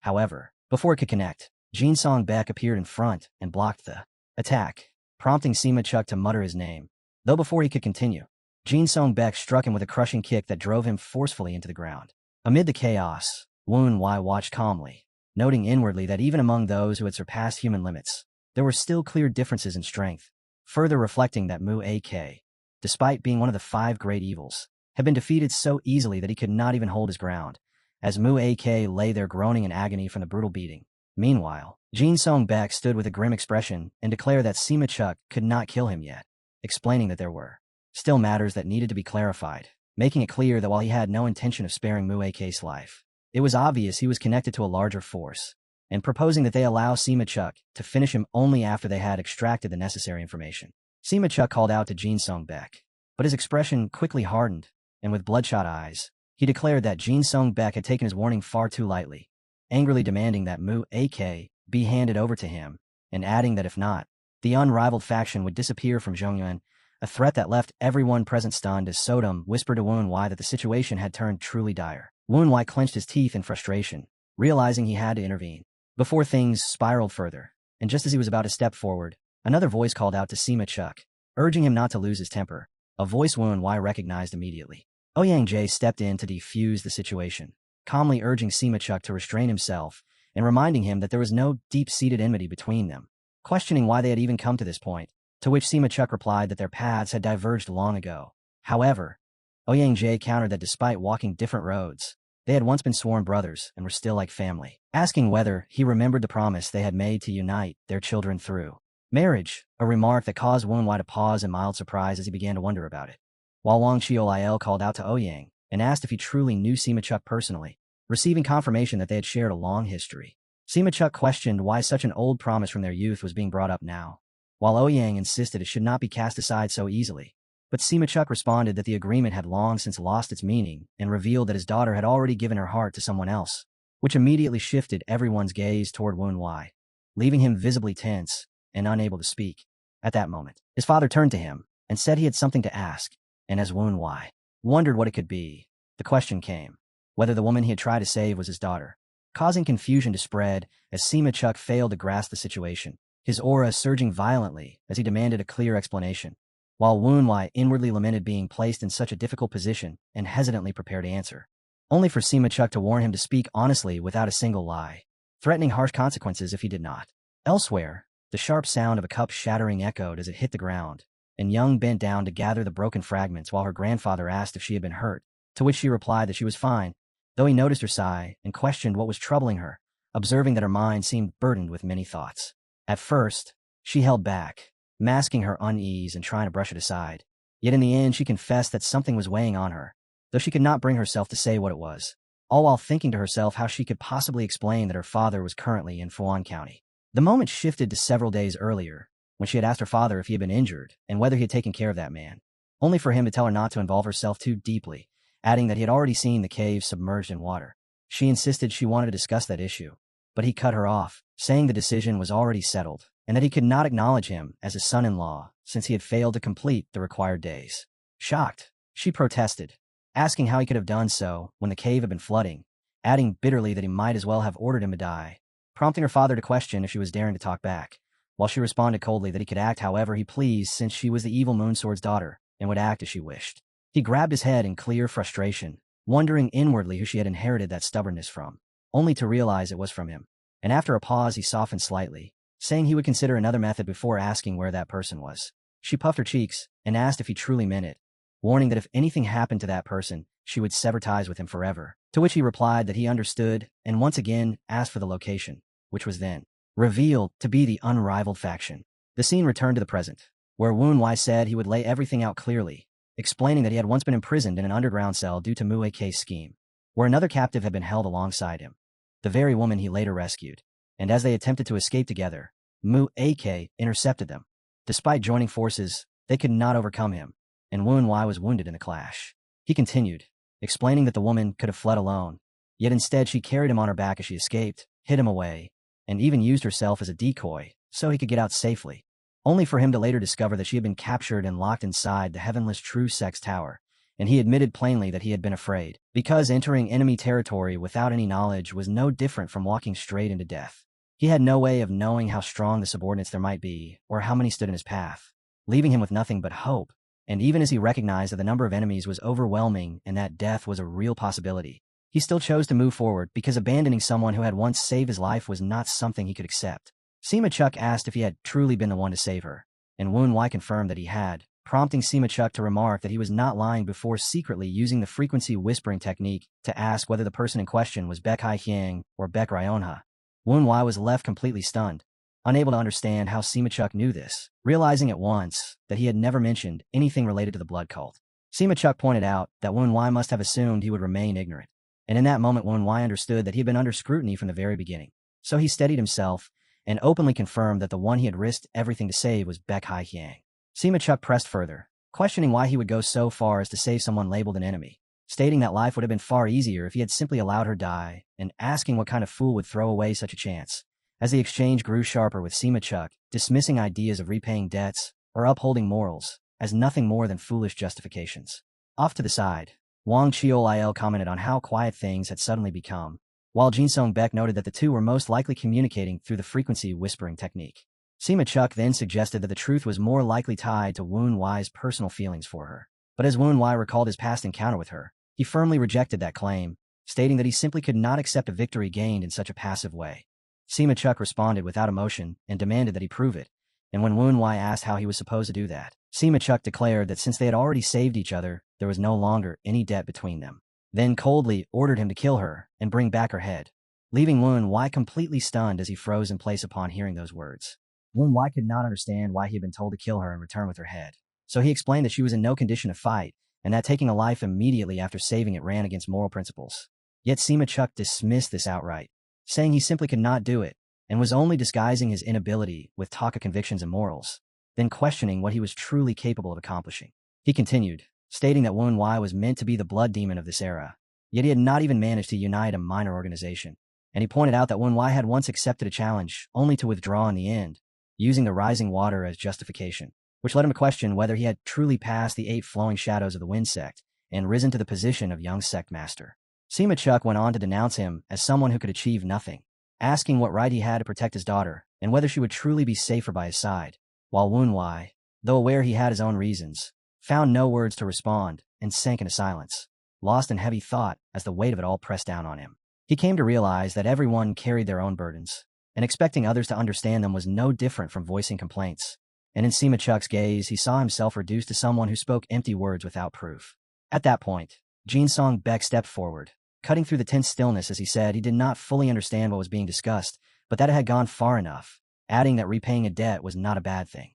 Speaker 1: However, before it could connect, Jin Song Baek appeared in front and blocked the attack, prompting Sima Chuk to mutter his name. Though before he could continue, Jin Song Baek struck him with a crushing kick that drove him forcefully into the ground. Amid the chaos, Woon Wai watched calmly, noting inwardly that even among those who had surpassed human limits, there were still clear differences in strength, further reflecting that Mu AK, despite being one of the 5 great evils, had been defeated so easily that he could not even hold his ground, as Mu AK lay there groaning in agony from the brutal beating. Meanwhile, Jin Song Baek stood with a grim expression and declared that Sima Chuk could not kill him yet, explaining that there were still matters that needed to be clarified, making it clear that while he had no intention of sparing Mu AK's life, it was obvious he was connected to a larger force, and proposing that they allow Sima Chuk to finish him only after they had extracted the necessary information. Sima Chuk called out to Jin Song Baek, but his expression quickly hardened, and with bloodshot eyes, he declared that Jin Song Baek had taken his warning far too lightly, angrily demanding that Mu AK be handed over to him, and adding that if not, the unrivaled faction would disappear from Zhongyuan, a threat that left everyone present stunned as Sodom whispered to Woon Wai that the situation had turned truly dire. Woon Wai clenched his teeth in frustration, realizing he had to intervene before things spiraled further, and just as he was about to step forward, another voice called out to Sima Chuk, urging him not to lose his temper, a voice Woon Wai recognized immediately. Ouyang Jae stepped in to defuse the situation, calmly urging Sima Chuk to restrain himself and reminding him that there was no deep-seated enmity between them, questioning why they had even come to this point, to which Sima Chuk replied that their paths had diverged long ago. However, Ouyang Jae countered that despite walking different roads, they had once been sworn brothers and were still like family, asking whether he remembered the promise they had made to unite their children through marriage, a remark that caused Woon Wai to pause in mild surprise as he began to wonder about it. While Wang Chioliel called out to Ouyang and asked if he truly knew Sima Chuk personally, receiving confirmation that they had shared a long history. Sima Chuk questioned why such an old promise from their youth was being brought up now, while Ouyang insisted it should not be cast aside so easily. But Sima Chuk responded that the agreement had long since lost its meaning and revealed that his daughter had already given her heart to someone else, which immediately shifted everyone's gaze toward Woon Wai, leaving him visibly tense and unable to speak. At that moment, his father turned to him and said he had something to ask, and as Woon Wai wondered what it could be, the question came, whether the woman he had tried to save was his daughter, causing confusion to spread as Sima Chuk failed to grasp the situation. his aura surging violently as he demanded a clear explanation, while Woon-wai inwardly lamented being placed in such a difficult position and hesitantly prepared to answer, only for Sima-chuk to warn him to speak honestly without a single lie, threatening harsh consequences if he did not. Elsewhere, the sharp sound of a cup shattering echoed as it hit the ground, and Young bent down to gather the broken fragments while her grandfather asked if she had been hurt, to which she replied that she was fine, though he noticed her sigh and questioned what was troubling her, observing that her mind seemed burdened with many thoughts. At first, she held back, masking her unease and trying to brush it aside. Yet in the end, she confessed that something was weighing on her, though she could not bring herself to say what it was, all while thinking to herself how she could possibly explain that her father was currently in Fuan County. The moment shifted to several days earlier, when she had asked her father if he had been injured and whether he had taken care of that man, only for him to tell her not to involve herself too deeply, adding that he had already seen the cave submerged in water. She insisted she wanted to discuss that issue, but he cut her off, saying the decision was already settled, and that he could not acknowledge him as his son-in-law since he had failed to complete the required days. Shocked, she protested, asking how he could have done so when the cave had been flooding, adding bitterly that he might as well have ordered him to die, prompting her father to question if she was daring to talk back, while she responded coldly that he could act however he pleased since she was the evil Moonsword's daughter and would act as she wished. He grabbed his head in clear frustration, wondering inwardly who she had inherited that stubbornness from, only to realize it was from him. And after a pause, he softened slightly, saying he would consider another method before asking where that person was. She puffed her cheeks and asked if he truly meant it, warning that if anything happened to that person, she would sever ties with him forever, to which he replied that he understood and once again asked for the location, which was then revealed to be the unrivaled faction. The scene returned to the present, where Woon-wai said he would lay everything out clearly, explaining that he had once been imprisoned in an underground cell due to Mue K's scheme, where another captive had been held alongside him, the very woman he later rescued, and as they attempted to escape together, Mue K intercepted them. Despite joining forces, they could not overcome him, and Woon-wai was wounded in the clash. He continued, explaining that the woman could have fled alone, yet instead she carried him on her back as she escaped, hid him away, and even used herself as a decoy so he could get out safely, only for him to later discover that she had been captured and locked inside the heavenless True Sex Tower, and he admitted plainly that he had been afraid, because entering enemy territory without any knowledge was no different from walking straight into death. He had no way of knowing how strong the subordinates there might be, or how many stood in his path, leaving him with nothing but hope, and even as he recognized that the number of enemies was overwhelming and that death was a real possibility, he still chose to move forward because abandoning someone who had once saved his life was not something he could accept. Sima-chuk asked if he had truly been the one to save her, and Woon-wai confirmed that he had, prompting Sima-chuk to remark that he was not lying before secretly using the frequency whispering technique to ask whether the person in question was Baek Hai-hyang or Baek Ryeonha. Woon-wai was left completely stunned, unable to understand how Sima-chuk knew this, realizing at once that he had never mentioned anything related to the blood cult. Sima-chuk pointed out that Woon-wai must have assumed he would remain ignorant, and in that moment Woon-wai understood that he had been under scrutiny from the very beginning. So he steadied himself and openly confirmed that the one he had risked everything to save was Baek Hai-hyang. Sima-chuk pressed further, questioning why he would go so far as to save someone labeled an enemy, stating that life would have been far easier if he had simply allowed her die, and asking what kind of fool would throw away such a chance. As the exchange grew sharper with Sima-chuk, dismissing ideas of repaying debts or upholding morals as nothing more than foolish justifications. Off to the side, Wang Chiol-il commented on how quiet things had suddenly become, while Jin Song-baek noted that the two were most likely communicating through the frequency whispering technique. Sima-chuk then suggested that the truth was more likely tied to Woon-wai's personal feelings for her. But as Woon-wai recalled his past encounter with her, he firmly rejected that claim, stating that he simply could not accept a victory gained in such a passive way. Sima-chuk responded without emotion and demanded that he prove it, and when Woon-wai asked how he was supposed to do that, Sima-chuk declared that since they had already saved each other, there was no longer any debt between them, then coldly ordered him to kill her and bring back her head, leaving Woon-wai completely stunned as he froze in place upon hearing those words. Woon-wai could not understand why he had been told to kill her and return with her head, so he explained that she was in no condition to fight, and that taking a life immediately after saving it ran against moral principles. Yet Sima-chuk dismissed this outright, saying he simply could not do it, and was only disguising his inability with talk of convictions and morals, then questioning what he was truly capable of accomplishing. He continued, stating that Woon-wai was meant to be the blood demon of this era, yet he had not even managed to unite a minor organization, and he pointed out that Woon-wai had once accepted a challenge, only to withdraw in the end, using the rising water as justification, which led him to question whether he had truly passed the 8 flowing shadows of the Wind Sect and risen to the position of young sect master. Sima-chuk went on to denounce him as someone who could achieve nothing, asking what right he had to protect his daughter and whether she would truly be safer by his side, while Woon-wai, though aware he had his own reasons, found no words to respond and sank into silence, lost in heavy thought as the weight of it all pressed down on him. He came to realize that everyone carried their own burdens, and expecting others to understand them was no different from voicing complaints. And in Sima Chuk's gaze, he saw himself reduced to someone who spoke empty words without proof. At that point, Jin Song-baek stepped forward, cutting through the tense stillness as he said he did not fully understand what was being discussed, but that it had gone far enough, adding that repaying a debt was not a bad thing.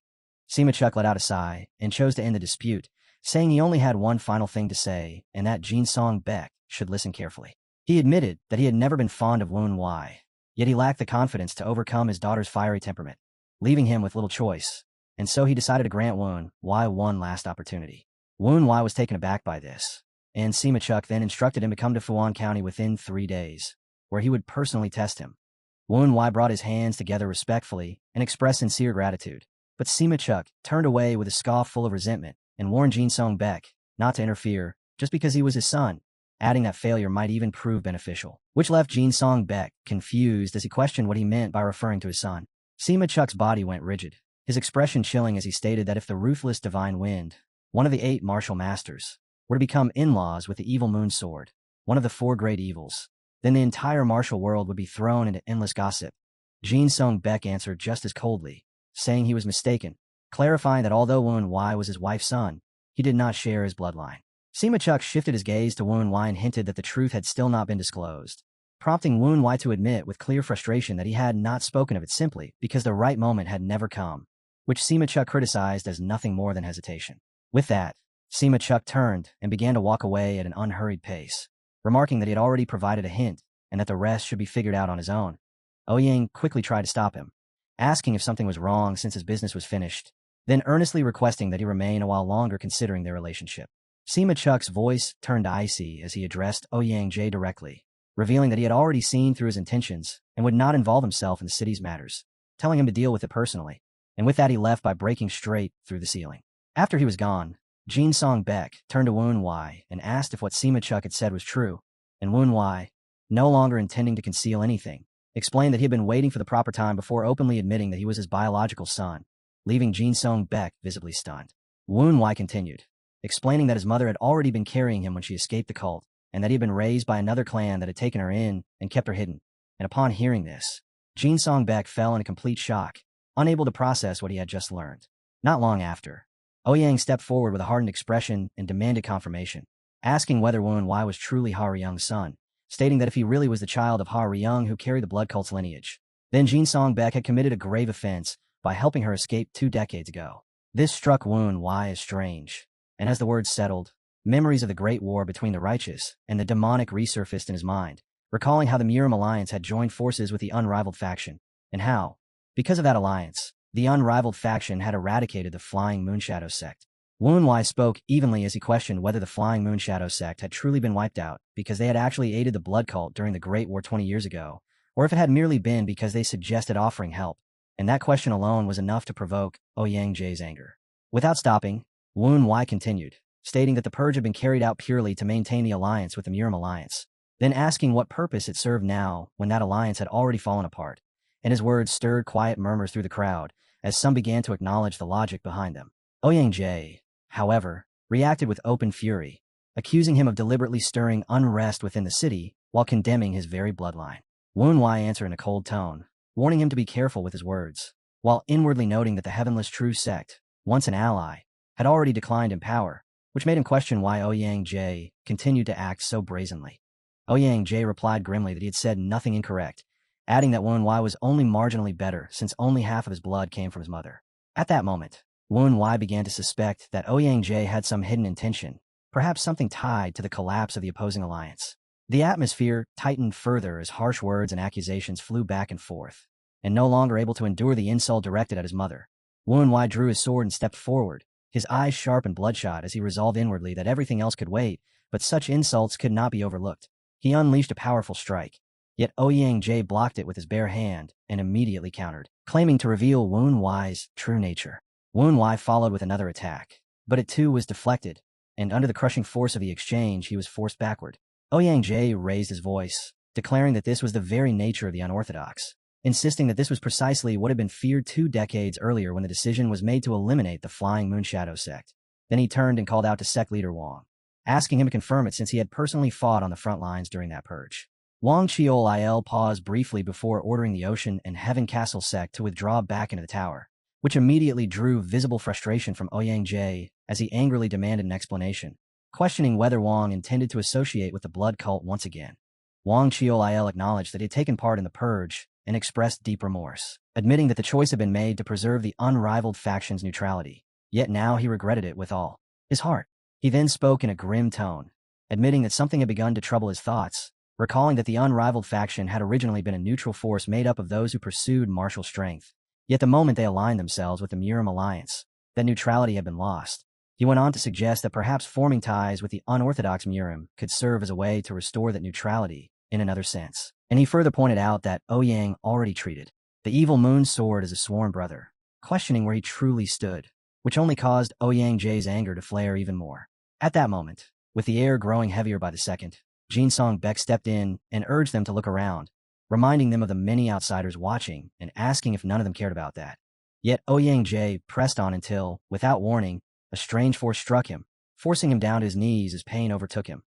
Speaker 1: Sima Chuk let out a sigh and chose to end the dispute, saying he only had one final thing to say, and that Jin Song-baek should listen carefully. He admitted that he had never been fond of Woon-wai, yet he lacked the confidence to overcome his daughter's fiery temperament, leaving him with little choice, and so he decided to grant Woon-wai one last opportunity. Woon-wai was taken aback by this, and Sima Chuk then instructed him to come to Fuan County within 3 days, where he would personally test him. Woon-wai brought his hands together respectfully and expressed sincere gratitude, but Sima Chuk turned away with a scoff full of resentment and warned Jin Song-baek not to interfere just because he was his son, adding that failure might even prove beneficial, which left Jin Song-baek confused as he questioned what he meant by referring to his son. Sima Chuk's body went rigid, his expression chilling as he stated that if the ruthless Divine Wind, one of the 8 martial masters, were to become in-laws with the evil moon sword, one of the 4 great evils, then the entire martial world would be thrown into endless gossip. Jin Song-baek answered just as coldly, saying he was mistaken, clarifying that although Woon-wai was his wife's son, he did not share his bloodline. Sima Chuk shifted his gaze to Woon-wai and hinted that the truth had still not been disclosed, prompting Woon-wai to admit with clear frustration that he had not spoken of it simply because the right moment had never come, which Sima Chuk criticized as nothing more than hesitation. With that, Sima Chuk turned and began to walk away at an unhurried pace, remarking that he had already provided a hint and that the rest should be figured out on his own. Ouyang quickly tried to stop him, asking if something was wrong since his business was finished, then earnestly requesting that he remain a while longer considering their relationship. Sima Chuk's voice turned icy as he addressed Ouyang Jae directly, revealing that he had already seen through his intentions and would not involve himself in the city's matters, telling him to deal with it personally. And with that he left by breaking straight through the ceiling. After he was gone, Jin Song-baek turned to Woon-wai and asked if what Sima Chuk had said was true, and Woon-wai, no longer intending to conceal anything, explained that he had been waiting for the proper time before openly admitting that he was his biological son, leaving Jin Song-baek visibly stunned. Woon-wai continued, explaining that his mother had already been carrying him when she escaped the cult, and that he had been raised by another clan that had taken her in and kept her hidden. And upon hearing this, Jin Song-baek fell in a complete shock, unable to process what he had just learned. Not long after, Ouyang stepped forward with a hardened expression and demanded confirmation, asking whether Woon-wai was truly Ha Ryung's son, stating that if he really was the child of Ha Ryung who carried the blood cult's lineage, then Jin Song-baek had committed a grave offense by helping her escape 2 decades ago. This struck Woon-wai as strange, and as the words settled, memories of the Great War between the righteous and the demonic resurfaced in his mind, recalling how the Murim Alliance had joined forces with the Unrivaled faction, and how, because of that alliance, the Unrivaled faction had eradicated the Flying Moonshadow sect. Woon-wai spoke evenly as he questioned whether the Flying Moonshadow sect had truly been wiped out because they had actually aided the blood cult during the Great War 20 years ago, or if it had merely been because they suggested offering help, and that question alone was enough to provoke Ouyang Jae's anger. Without stopping, Woon-wai continued, stating that the purge had been carried out purely to maintain the alliance with the Murim Alliance, then asking what purpose it served now when that alliance had already fallen apart, and his words stirred quiet murmurs through the crowd as some began to acknowledge the logic behind them. Ouyang Jae, however, reacted with open fury, accusing him of deliberately stirring unrest within the city while condemning his very bloodline. Woon-wai answered in a cold tone, warning him to be careful with his words, while inwardly noting that the Heavenless True sect, once an ally, had already declined in power, which made him question why Ouyang Jae continued to act so brazenly. Ouyang Jae replied grimly that he had said nothing incorrect, adding that Woon-wai was only marginally better since only half of his blood came from his mother. At that moment, Woon-wai began to suspect that Ouyang Jae had some hidden intention, perhaps something tied to the collapse of the opposing alliance. The atmosphere tightened further as harsh words and accusations flew back and forth, and no longer able to endure the insult directed at his mother, Woon-wai drew his sword and stepped forward, his eyes sharp and bloodshot as he resolved inwardly that everything else could wait, but such insults could not be overlooked. He unleashed a powerful strike, yet Ouyang Jae blocked it with his bare hand and immediately countered, claiming to reveal Woon-wai's true nature. Woon-wai followed with another attack, but it too was deflected, and under the crushing force of the exchange he was forced backward. Ouyang Jae raised his voice, declaring that this was the very nature of the unorthodox, insisting that this was precisely what had been feared 2 decades earlier when the decision was made to eliminate the Flying Moon Shadow sect. Then he turned and called out to sect leader Wang, asking him to confirm it since he had personally fought on the front lines during that purge. Wang Chiol paused briefly before ordering the Ocean and Heaven Castle sect to withdraw back into the tower, which immediately drew visible frustration from Ouyang Jie as he angrily demanded an explanation, questioning whether Wang intended to associate with the blood cult once again. Wang Chiol acknowledged that he had taken part in the purge and expressed deep remorse, admitting that the choice had been made to preserve the unrivaled faction's neutrality. Yet now he regretted it with all his heart. He then spoke in a grim tone, admitting that something had begun to trouble his thoughts, recalling that the unrivaled faction had originally been a neutral force made up of those who pursued martial strength. Yet the moment they aligned themselves with the Murim alliance, that neutrality had been lost. He went on to suggest that perhaps forming ties with the unorthodox Murim could serve as a way to restore that neutrality in another sense. And he further pointed out that Ouyang already treated the evil Moon Sword as a sworn brother, questioning where he truly stood, which only caused Ouyang Jie's anger to flare even more. At that moment, with the air growing heavier by the second, Jin Song Beck stepped in and urged them to look around, reminding them of the many outsiders watching and asking if none of them cared about that. Yet Ouyang Jie pressed on until, without warning, a strange force struck him, forcing him down to his knees as pain overtook him.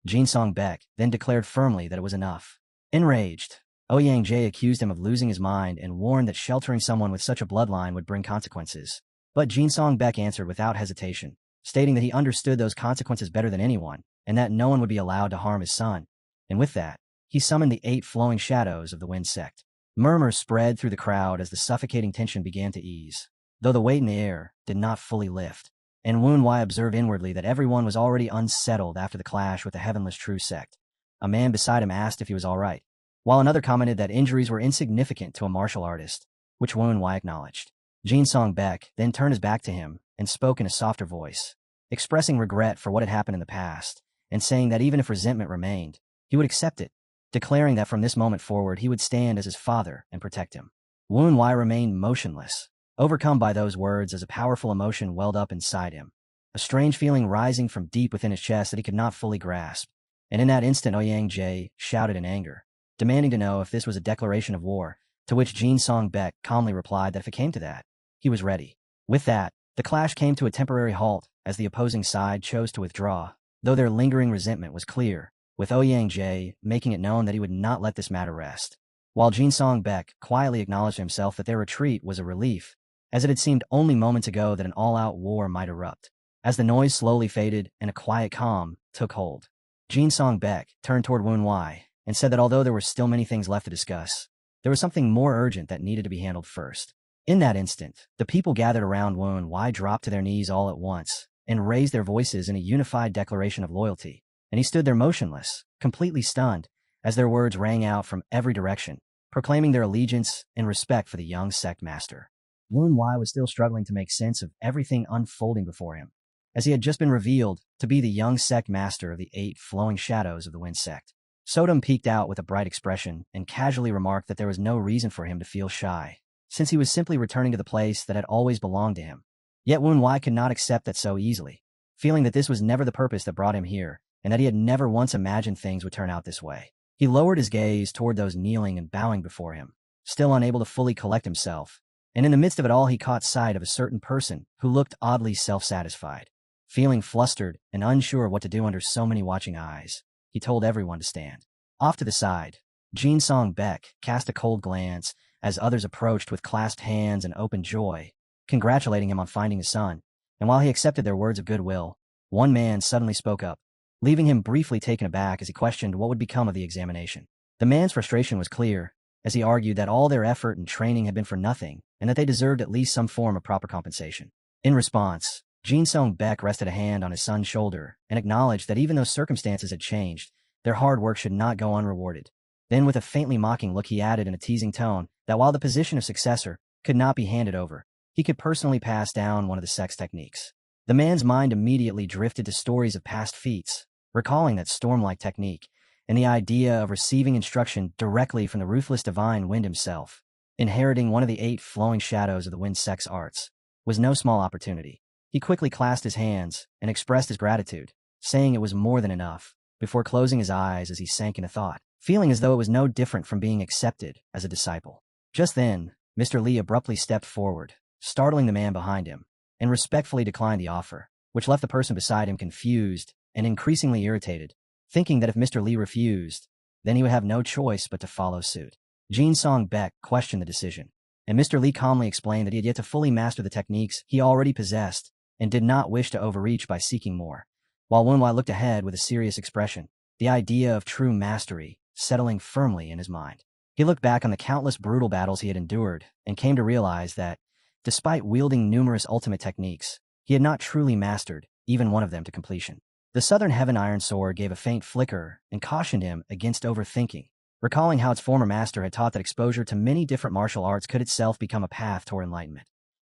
Speaker 1: Jin Song Beck then declared firmly that it was enough. Enraged, Ouyang Jie accused him of losing his mind and warned that sheltering someone with such a bloodline would bring consequences. But Jin Song Beck answered without hesitation, stating that he understood those consequences better than anyone, and that no one would be allowed to harm his son. And with that, he summoned the 8 flowing shadows of the Wind sect. Murmurs spread through the crowd as the suffocating tension began to ease, though the weight in the air did not fully lift. And Wu Wei observed inwardly that everyone was already unsettled after the clash with the Heavenless True sect. A man beside him asked if he was all right, while another commented that injuries were insignificant to a martial artist, which Wu Wei acknowledged. Jin Song Beck then turned his back to him and spoke in a softer voice, expressing regret for what had happened in the past, and saying that even if resentment remained, he would accept it, declaring that from this moment forward he would stand as his father and protect him. Wu Wei remained motionless, overcome by those words as a powerful emotion welled up inside him, a strange feeling rising from deep within his chest that he could not fully grasp. And in that instant Ouyang Jie shouted in anger, demanding to know if this was a declaration of war, to which Jin Song Beck calmly replied that if it came to that, he was ready. With that, the clash came to a temporary halt as the opposing side chose to withdraw, though their lingering resentment was clear, with Ouyang Jie making it known that he would not let this matter rest. While Jin Song Beck quietly acknowledged to himself that their retreat was a relief, as it had seemed only moments ago that an all-out war might erupt. As the noise slowly faded and a quiet calm took hold, Jin Song Beck turned toward Wu Wei and said that although there were still many things left to discuss, there was something more urgent that needed to be handled first. In that instant, the people gathered around Wu Wei dropped to their knees all at once and raised their voices in a unified declaration of loyalty, and he stood there motionless, completely stunned, as their words rang out from every direction, proclaiming their allegiance and respect for the young sect master. Wu Wei was still struggling to make sense of everything unfolding before him, as he had just been revealed to be the young sect master of the 8 flowing shadows of the Wind sect. Sodom peeked out with a bright expression and casually remarked that there was no reason for him to feel shy, since he was simply returning to the place that had always belonged to him. Yet Wu Wei could not accept that so easily, feeling that this was never the purpose that brought him here, and that he had never once imagined things would turn out this way. He lowered his gaze toward those kneeling and bowing before him, still unable to fully collect himself, and in the midst of it all he caught sight of a certain person who looked oddly self-satisfied. Feeling flustered and unsure of what to do under so many watching eyes, he told everyone to stand. Off to the side, Jin Song Beck cast a cold glance as others approached with clasped hands and open joy, congratulating him on finding his son, and while he accepted their words of goodwill, one man suddenly spoke up, leaving him briefly taken aback as he questioned what would become of the examination. The man's frustration was clear, as he argued that all their effort and training had been for nothing, and that they deserved at least some form of proper compensation. In response, Jin Song Beck rested a hand on his son's shoulder and acknowledged that even though circumstances had changed, their hard work should not go unrewarded. Then with a faintly mocking look he added in a teasing tone that while the position of successor could not be handed over, he could personally pass down one of the sect's techniques. The man's mind immediately drifted to stories of past feats, recalling that storm-like technique, and the idea of receiving instruction directly from the ruthless divine Wind himself. Inheriting one of the 8 flowing shadows of the Wind sect's arts was no small opportunity. He quickly clasped his hands and expressed his gratitude, saying it was more than enough, before closing his eyes as he sank into thought, feeling as though it was no different from being accepted as a disciple. Just then, Mr. Li abruptly stepped forward, startling the man behind him, and respectfully declined the offer, which left the person beside him confused and increasingly irritated, thinking that if Mr. Li refused, then he would have no choice but to follow suit. Jin Song-baek questioned the decision, and Mr. Li calmly explained that he had yet to fully master the techniques he already possessed and did not wish to overreach by seeking more. While Wenwei looked ahead with a serious expression, the idea of true mastery settling firmly in his mind. He looked back on the countless brutal battles he had endured and came to realize that, despite wielding numerous ultimate techniques, he had not truly mastered even one of them to completion. The Southern Heaven Iron Sword gave a faint flicker and cautioned him against overthinking, recalling how its former master had taught that exposure to many different martial arts could itself become a path toward enlightenment.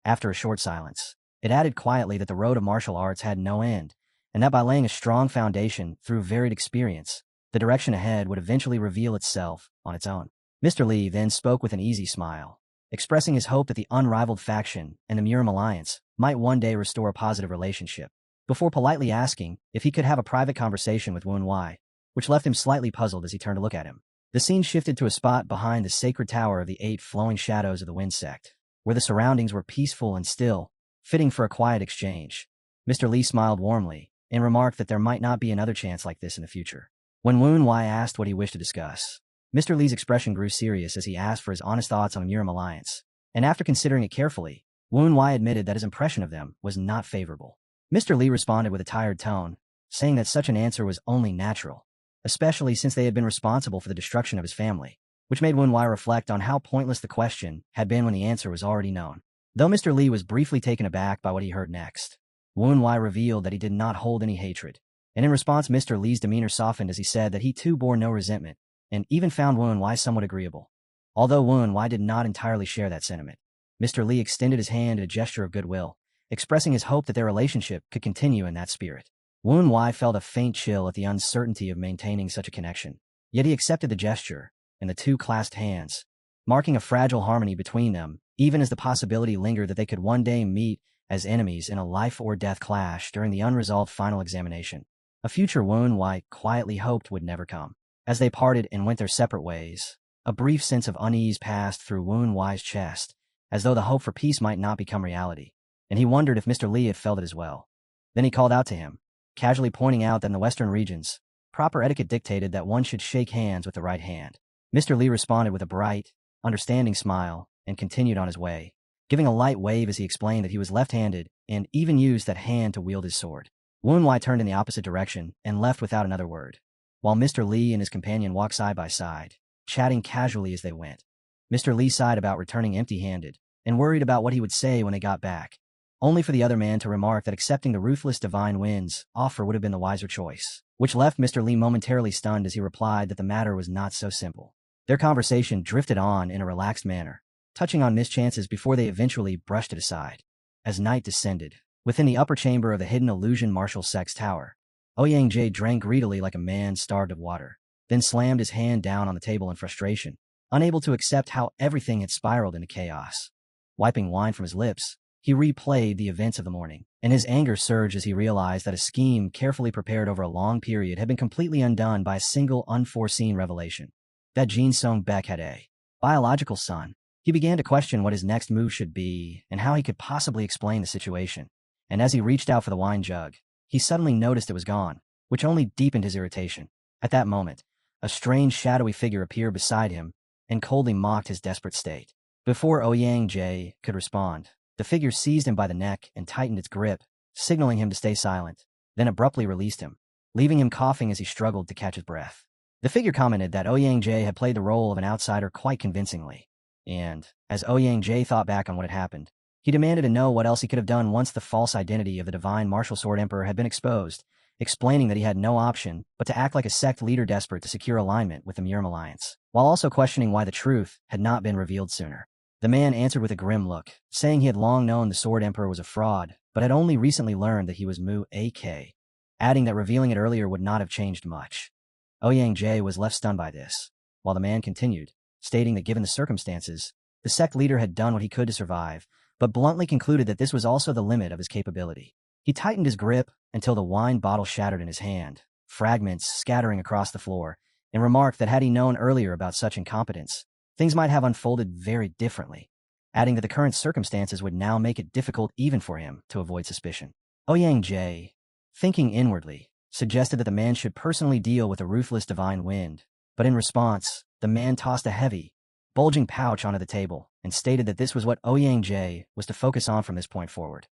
Speaker 1: After a short silence, it added quietly that the road of martial arts had no end, and that by laying a strong foundation through varied experience, the direction ahead would eventually reveal itself on its own. Mr. Li then spoke with an easy smile, expressing his hope that the unrivaled faction and the Murim alliance might one day restore a positive relationship, before politely asking if he could have a private conversation with Wen Wei, which left him slightly puzzled as he turned to look at him. The scene shifted to a spot behind the sacred tower of the 8 flowing shadows of the Wind Sect, where the surroundings were peaceful and still, fitting for a quiet exchange. Mr. Li smiled warmly and remarked that there might not be another chance like this in the future. When Wen Wei asked what he wished to discuss, Mr. Li's expression grew serious as he asked for his honest thoughts on the Murim alliance, and after considering it carefully, Wen Wei admitted that his impression of them was not favorable. Mr. Li responded with a tired tone, saying that such an answer was only natural, especially since they had been responsible for the destruction of his family, which made Wen Wei reflect on how pointless the question had been when the answer was already known. Though Mr. Li was briefly taken aback by what he heard next, Wen Wei revealed that he did not hold any hatred, and in response Mr. Li's demeanor softened as he said that he too bore no resentment, and even found Wen Wei somewhat agreeable. Although Wen Wei did not entirely share that sentiment, Mr. Li extended his hand in a gesture of goodwill, expressing his hope that their relationship could continue in that spirit. Wen Wei felt a faint chill at the uncertainty of maintaining such a connection, yet he accepted the gesture, and the two clasped hands, marking a fragile harmony between them, even as the possibility lingered that they could one day meet as enemies in a life-or-death clash during the unresolved final examination, a future Wen Wei quietly hoped would never come. As they parted and went their separate ways, a brief sense of unease passed through Wen Wei's chest, as though the hope for peace might not become reality, and he wondered if Mr. Li had felt it as well. Then he called out to him, casually pointing out that in the Western regions, proper etiquette dictated that one should shake hands with the right hand. Mr. Li responded with a bright, understanding smile and continued on his way, giving a light wave as he explained that he was left-handed and even used that hand to wield his sword. Wen Wei turned in the opposite direction and left without another word, while Mr. Li and his companion walked side by side, chatting casually as they went. Mr. Li sighed about returning empty-handed and worried about what he would say when they got back, only for the other man to remark that accepting the ruthless Divine Wind's offer would have been the wiser choice, which left Mr. Li momentarily stunned as he replied that the matter was not so simple. Their conversation drifted on in a relaxed manner, touching on mischances before they eventually brushed it aside. As night descended, within the upper chamber of the hidden illusion Martial Sect's tower, Ouyang Jie drank greedily like a man starved of water, then slammed his hand down on the table in frustration, unable to accept how everything had spiraled into chaos. Wiping wine from his lips, he replayed the events of the morning, and his anger surged as he realized that a scheme carefully prepared over a long period had been completely undone by a single unforeseen revelation. That Jin Song-baek had a biological son. He began to question what his next move should be and how he could possibly explain the situation, and as he reached out for the wine jug, he suddenly noticed it was gone, which only deepened his irritation. At that moment, a strange shadowy figure appeared beside him and coldly mocked his desperate state. Before Ouyang Jie could respond, the figure seized him by the neck and tightened its grip, signaling him to stay silent, then abruptly released him, leaving him coughing as he struggled to catch his breath. The figure commented that Ouyang Jie had played the role of an outsider quite convincingly, and, as Ouyang Jie thought back on what had happened, he demanded to know what else he could have done once the false identity of the Divine Martial Sword Emperor had been exposed, explaining that he had no option but to act like a sect leader desperate to secure alignment with the Murim Alliance, while also questioning why the truth had not been revealed sooner. The man answered with a grim look, saying he had long known the Sword Emperor was a fraud, but had only recently learned that he was Mu AK, adding that revealing it earlier would not have changed much. Ouyang Jie was left stunned by this, while the man continued, stating that given the circumstances, the sect leader had done what he could to survive, but bluntly concluded that this was also the limit of his capability. He tightened his grip until the wine bottle shattered in his hand, fragments scattering across the floor, and remarked that had he known earlier about such incompetence, things might have unfolded very differently, adding that the current circumstances would now make it difficult even for him to avoid suspicion. Ouyang Jie, thinking inwardly, suggested that the man should personally deal with the ruthless divine wind, but in response, the man tossed a heavy, bulging pouch onto the table and stated that this was what Ouyang Jie was to focus on from this point forward.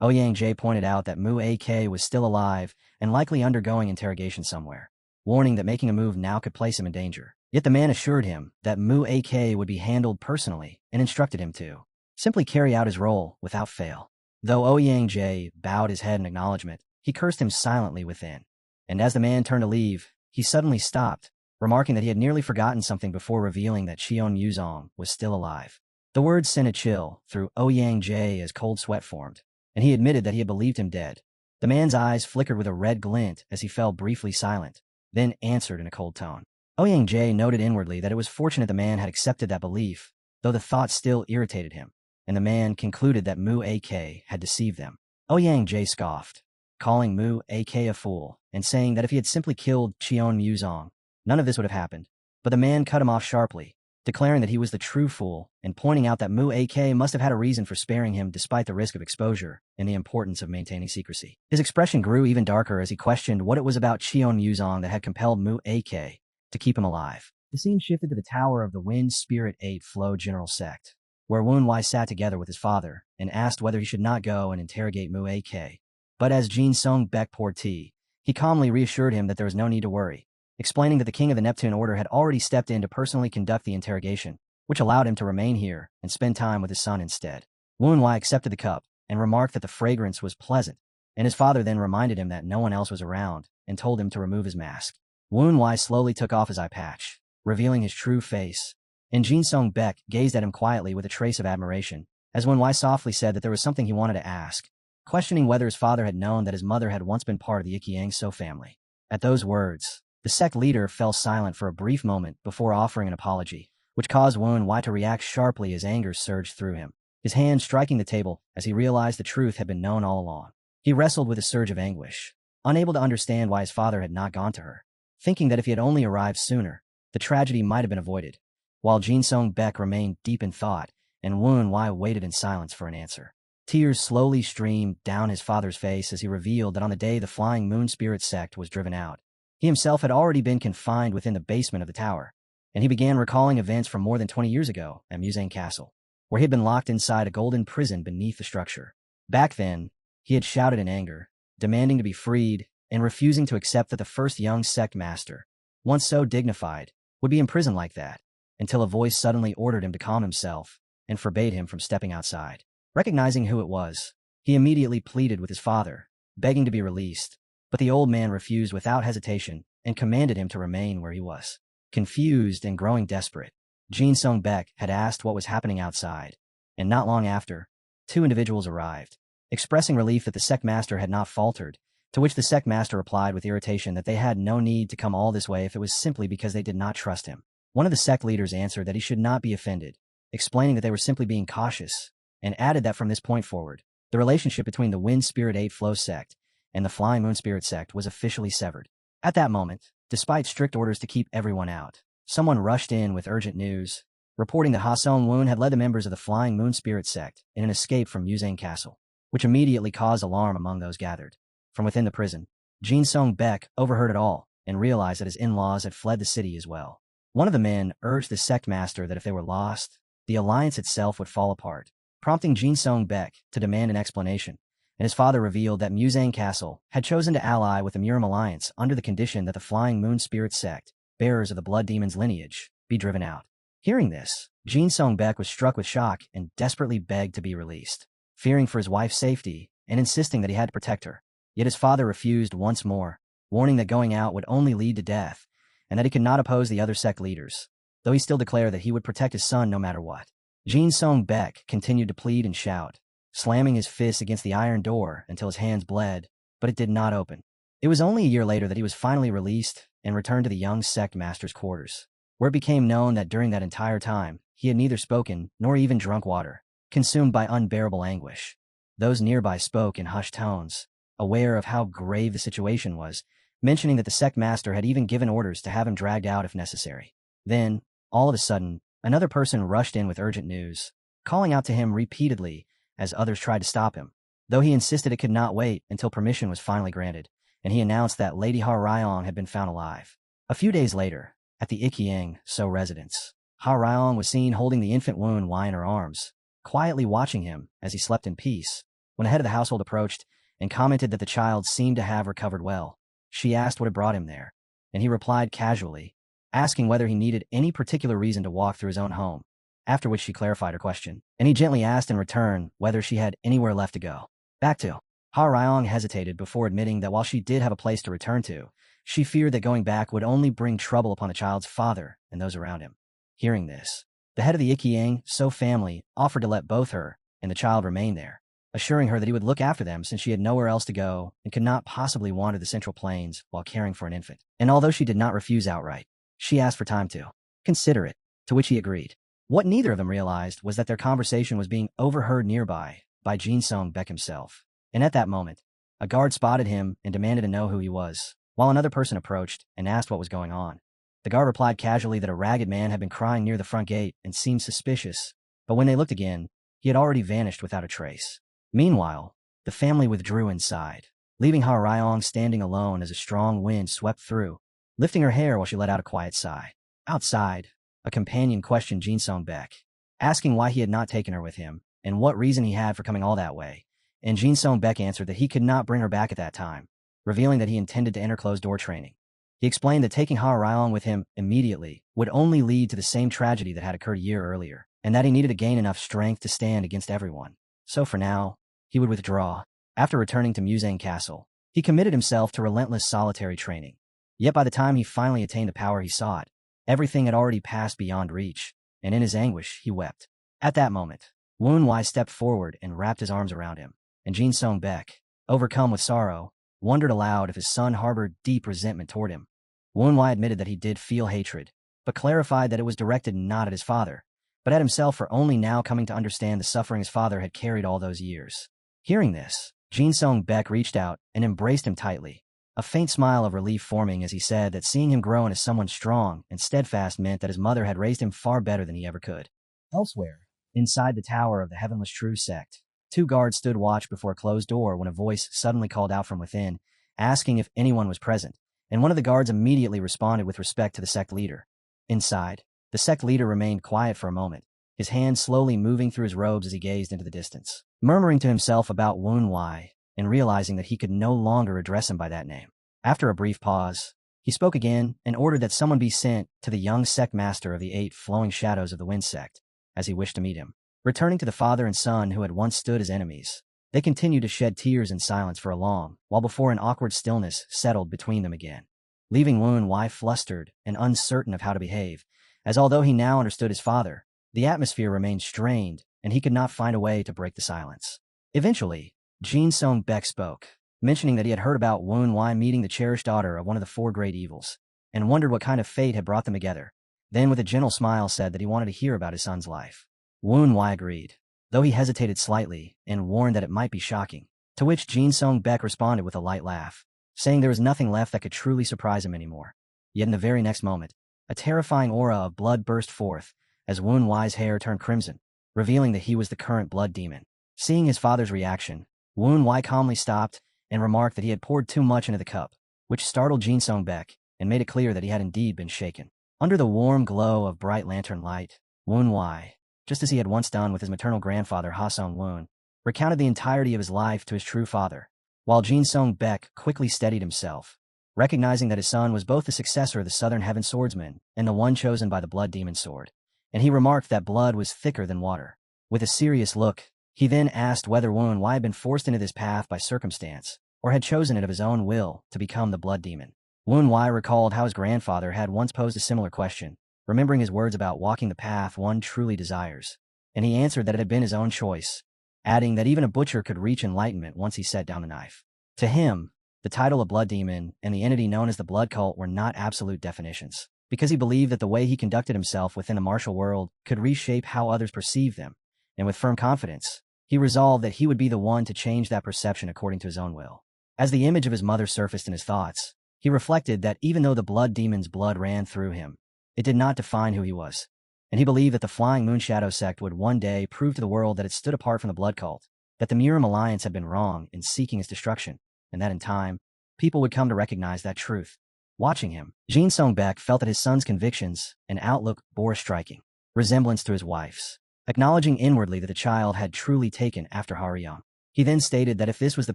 Speaker 1: Ouyang Jie pointed out that Mu AK was still alive and likely undergoing interrogation somewhere, warning that making a move now could place him in danger. Yet the man assured him that Mu AK would be handled personally and instructed him to simply carry out his role without fail. Though Ouyang Jie bowed his head in acknowledgement, he cursed him silently within. And as the man turned to leave, he suddenly stopped, remarking that he had nearly forgotten something before revealing that Xion Yuzong was still alive. The words sent a chill through Ouyang Jie as cold sweat formed, and he admitted that he had believed him dead. The man's eyes flickered with a red glint as he fell briefly silent, then answered in a cold tone. Ouyang Jie noted inwardly that it was fortunate the man had accepted that belief, though the thought still irritated him, and the man concluded that Mu AK had deceived them. Ouyang Jie scoffed, calling Mu AK a fool, and saying that if he had simply killed Xion Yuzong, none of this would have happened. But the man cut him off sharply, declaring that he was the true fool and pointing out that Mu AK must have had a reason for sparing him despite the risk of exposure and the importance of maintaining secrecy. His expression grew even darker as he questioned what it was about Xion Yuzong that had compelled Mu AK to keep him alive. The scene shifted to the tower of the Wind Spirit 8 Flow General Sect, where Wen Wai sat together with his father and asked whether he should not go and interrogate Mu AK. But as Jin Sung Beck poured tea, he calmly reassured him that there was no need to worry, explaining that the king of the Neptune Order had already stepped in to personally conduct the interrogation, which allowed him to remain here and spend time with his son instead. Wen Wai accepted the cup and remarked that the fragrance was pleasant, and his father then reminded him that no one else was around and told him to remove his mask. Wen Wai slowly took off his eye patch, revealing his true face, and Jin Sung Beck gazed at him quietly with a trace of admiration, as Wen Wai softly said that there was something he wanted to ask, questioning whether his father had known that his mother had once been part of the Ikiang So family. At those words, the sect leader fell silent for a brief moment before offering an apology, which caused Wen Wai to react sharply as anger surged through him, his hand striking the table as he realized the truth had been known all along. He wrestled with a surge of anguish, unable to understand why his father had not gone to her, thinking that if he had only arrived sooner, the tragedy might have been avoided, while Jin Sung Beck remained deep in thought and Wen Wai waited in silence for an answer. Tears slowly streamed down his father's face as he revealed that on the day the Flying Moon Spirit sect was driven out, he himself had already been confined within the basement of the tower, and he began recalling events from more than 20 years ago at Muzang Castle, where he had been locked inside a golden prison beneath the structure. Back then, he had shouted in anger, demanding to be freed and refusing to accept that the first young sect master, once so dignified, would be imprisoned like that, until a voice suddenly ordered him to calm himself and forbade him from stepping outside. Recognizing who it was, he immediately pleaded with his father, begging to be released, but the old man refused without hesitation and commanded him to remain where he was. Confused and growing desperate, Jin Sung Beck had asked what was happening outside, and not long after, two individuals arrived, expressing relief that the sect master had not faltered, to which the sect master replied with irritation that they had no need to come all this way if it was simply because they did not trust him. One of the sect leaders answered that he should not be offended, explaining that they were simply being cautious, and added that from this point forward, the relationship between the Wind Spirit 8 Flow sect and the Flying Moon Spirit sect was officially severed. At that moment, despite strict orders to keep everyone out, someone rushed in with urgent news, reporting that Ha Song Woon had led the members of the Flying Moon Spirit sect in an escape from Muzang Castle, which immediately caused alarm among those gathered. From within the prison, Jin Sung Beck overheard it all and realized that his in-laws had fled the city as well. One of the men urged the sect master that if they were lost, the alliance itself would fall apart, prompting Jin Sung Beck to demand an explanation, and his father revealed that Muzang Castle had chosen to ally with the Murim Alliance under the condition that the Flying Moon Spirit sect, bearers of the Blood Demon's lineage, be driven out. Hearing this, Jin Sung Beck was struck with shock and desperately begged to be released, fearing for his wife's safety and insisting that he had to protect her. Yet his father refused once more, warning that going out would only lead to death, and that he could not oppose the other sect leaders, though he still declared that he would protect his son no matter what. Jin Sung Beck continued to plead and shout, slamming his fists against the iron door until his hands bled, but it did not open. It was only a year later that he was finally released and returned to the young sect master's quarters, where it became known that during that entire time, he had neither spoken nor even drunk water, consumed by unbearable anguish. Those nearby spoke in hushed tones, aware of how grave the situation was, mentioning that the sect master had even given orders to have him dragged out if necessary. Then, all of a sudden, Another person rushed in with urgent news, calling out to him repeatedly as others tried to stop him, though he insisted it could not wait until permission was finally granted, and he announced that Lady Ha Ryong had been found alive. A few days later, at the Ikyang So residence, Ha Ryong was seen holding the infant Woon Wai in her arms, quietly watching him as he slept in peace. When the head of the household approached and commented that the child seemed to have recovered well, she asked what had brought him there, and he replied casually, asking whether he needed any particular reason to walk through his own home, after which she clarified her question, and he gently asked in return whether she had anywhere left to go. Back to. Ha Ryong hesitated before admitting that while she did have a place to return to, she feared that going back would only bring trouble upon the child's father and those around him. Hearing this, the head of the Ikyang So family offered to let both her and the child remain there, assuring her that he would look after them since she had nowhere else to go and could not possibly wander the Central Plains while caring for an infant. And although she did not refuse outright, she asked for time to consider it, to which he agreed. What neither of them realized was that their conversation was being overheard nearby by Jin Song-baek himself. And at that moment, a guard spotted him and demanded to know who he was, while another person approached and asked what was going on. The guard replied casually that a ragged man had been crying near the front gate and seemed suspicious, but when they looked again, he had already vanished without a trace. Meanwhile, the family withdrew inside, leaving Ha Ryong standing alone as a strong wind swept through, lifting her hair while she let out a quiet sigh. Outside, a companion questioned Jin Song-baek, asking why he had not taken her with him and what reason he had for coming all that way, and Jin Song-baek answered that he could not bring her back at that time, revealing that he intended to enter closed-door training. He explained that taking Ha Ryong with him immediately would only lead to the same tragedy that had occurred a year earlier, and that he needed to gain enough strength to stand against everyone. So for now, he would withdraw. After returning to Muzang Castle, he committed himself to relentless solitary training. Yet by the time he finally attained the power he sought, everything had already passed beyond reach, and in his anguish, he wept. At that moment, Woon Wai stepped forward and wrapped his arms around him, and Jin Song-baek, overcome with sorrow, wondered aloud if his son harbored deep resentment toward him. Woon Wai admitted that he did feel hatred, but clarified that it was directed not at his father, but at himself for only now coming to understand the suffering his father had carried all those years. Hearing this, Jin Song-baek reached out and embraced him tightly, a faint smile of relief forming as he said that seeing him grow into someone strong and steadfast meant that his mother had raised him far better than he ever could. Elsewhere, inside the tower of the Heavenless True sect, two guards stood watch before a closed door when a voice suddenly called out from within, asking if anyone was present, and one of the guards immediately responded with respect to the sect leader. Inside, the sect leader remained quiet for a moment, his hands slowly moving through his robes as he gazed into the distance, murmuring to himself about Woon Wai, and realizing that he could no longer address him by that name. After a brief pause, he spoke again and ordered that someone be sent to the young sect master of the 8 flowing shadows of the Wind sect, as he wished to meet him. Returning to the father and son who had once stood as enemies, they continued to shed tears in silence for a long while before an awkward stillness settled between them again, leaving Woon Wai flustered and uncertain of how to behave, as although he now understood his father, the atmosphere remained strained and he could not find a way to break the silence. Eventually, Jin Song-baek spoke, mentioning that he had heard about Woon Wai meeting the cherished daughter of one of the 4 great evils, and wondered what kind of fate had brought them together. Then with a gentle smile said that he wanted to hear about his son's life. Woon Wai agreed, though he hesitated slightly and warned that it might be shocking, to which Jin Song-baek responded with a light laugh, saying there was nothing left that could truly surprise him anymore. Yet in the very next moment, a terrifying aura of blood burst forth as Woon Wai's hair turned crimson, revealing that he was the current blood demon. Seeing his father's reaction, Woon Wai calmly stopped and remarked that he had poured too much into the cup, which startled Jin Song-baek and made it clear that he had indeed been shaken. Under the warm glow of bright lantern light, Woon Wai, just as he had once done with his maternal grandfather Ha Song-woon, recounted the entirety of his life to his true father, while Jin Song-baek quickly steadied himself, recognizing that his son was both the successor of the Southern Heaven Swordsman and the one chosen by the Blood Demon Sword, and he remarked that blood was thicker than water. With a serious look, he then asked whether Woon Wai had been forced into this path by circumstance, or had chosen it of his own will to become the Blood Demon. Woon Wai recalled how his grandfather had once posed a similar question, remembering his words about walking the path one truly desires, and he answered that it had been his own choice, adding that even a butcher could reach enlightenment once he set down the knife. To him, the title of Blood Demon and the entity known as the Blood Cult were not absolute definitions, because he believed that the way he conducted himself within the martial world could reshape how others perceived them, and with firm confidence, he resolved that he would be the one to change that perception according to his own will. As the image of his mother surfaced in his thoughts, he reflected that even though the Blood Demon's blood ran through him, it did not define who he was. and he believed that the Flying Moon Shadow sect would one day prove to the world that it stood apart from the Blood Cult, that the Murim Alliance had been wrong in seeking its destruction, and that in time, people would come to recognize that truth. Watching him, Jin Song-baek felt that his son's convictions and outlook bore a striking resemblance to his wife's, acknowledging inwardly that the child had truly taken after Haryong. He then stated that if this was the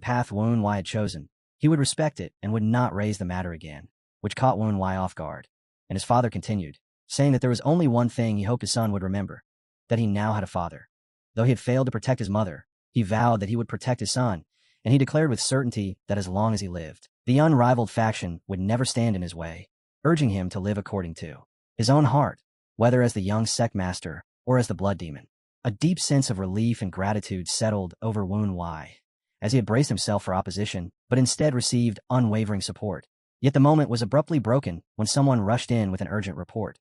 Speaker 1: path Woon-wai had chosen, he would respect it and would not raise the matter again, which caught Woon-wai off guard. And his father continued, saying that there was only one thing he hoped his son would remember, that he now had a father. Though he had failed to protect his mother, he vowed that he would protect his son, and he declared with certainty that as long as he lived, the unrivaled faction would never stand in his way, urging him to live according to his own heart, whether as the young sect master or as the blood demon. A deep sense of relief and gratitude settled over Woon-wai, as he had braced himself for opposition, but instead received unwavering support. Yet the moment was abruptly broken when someone rushed in with an urgent report.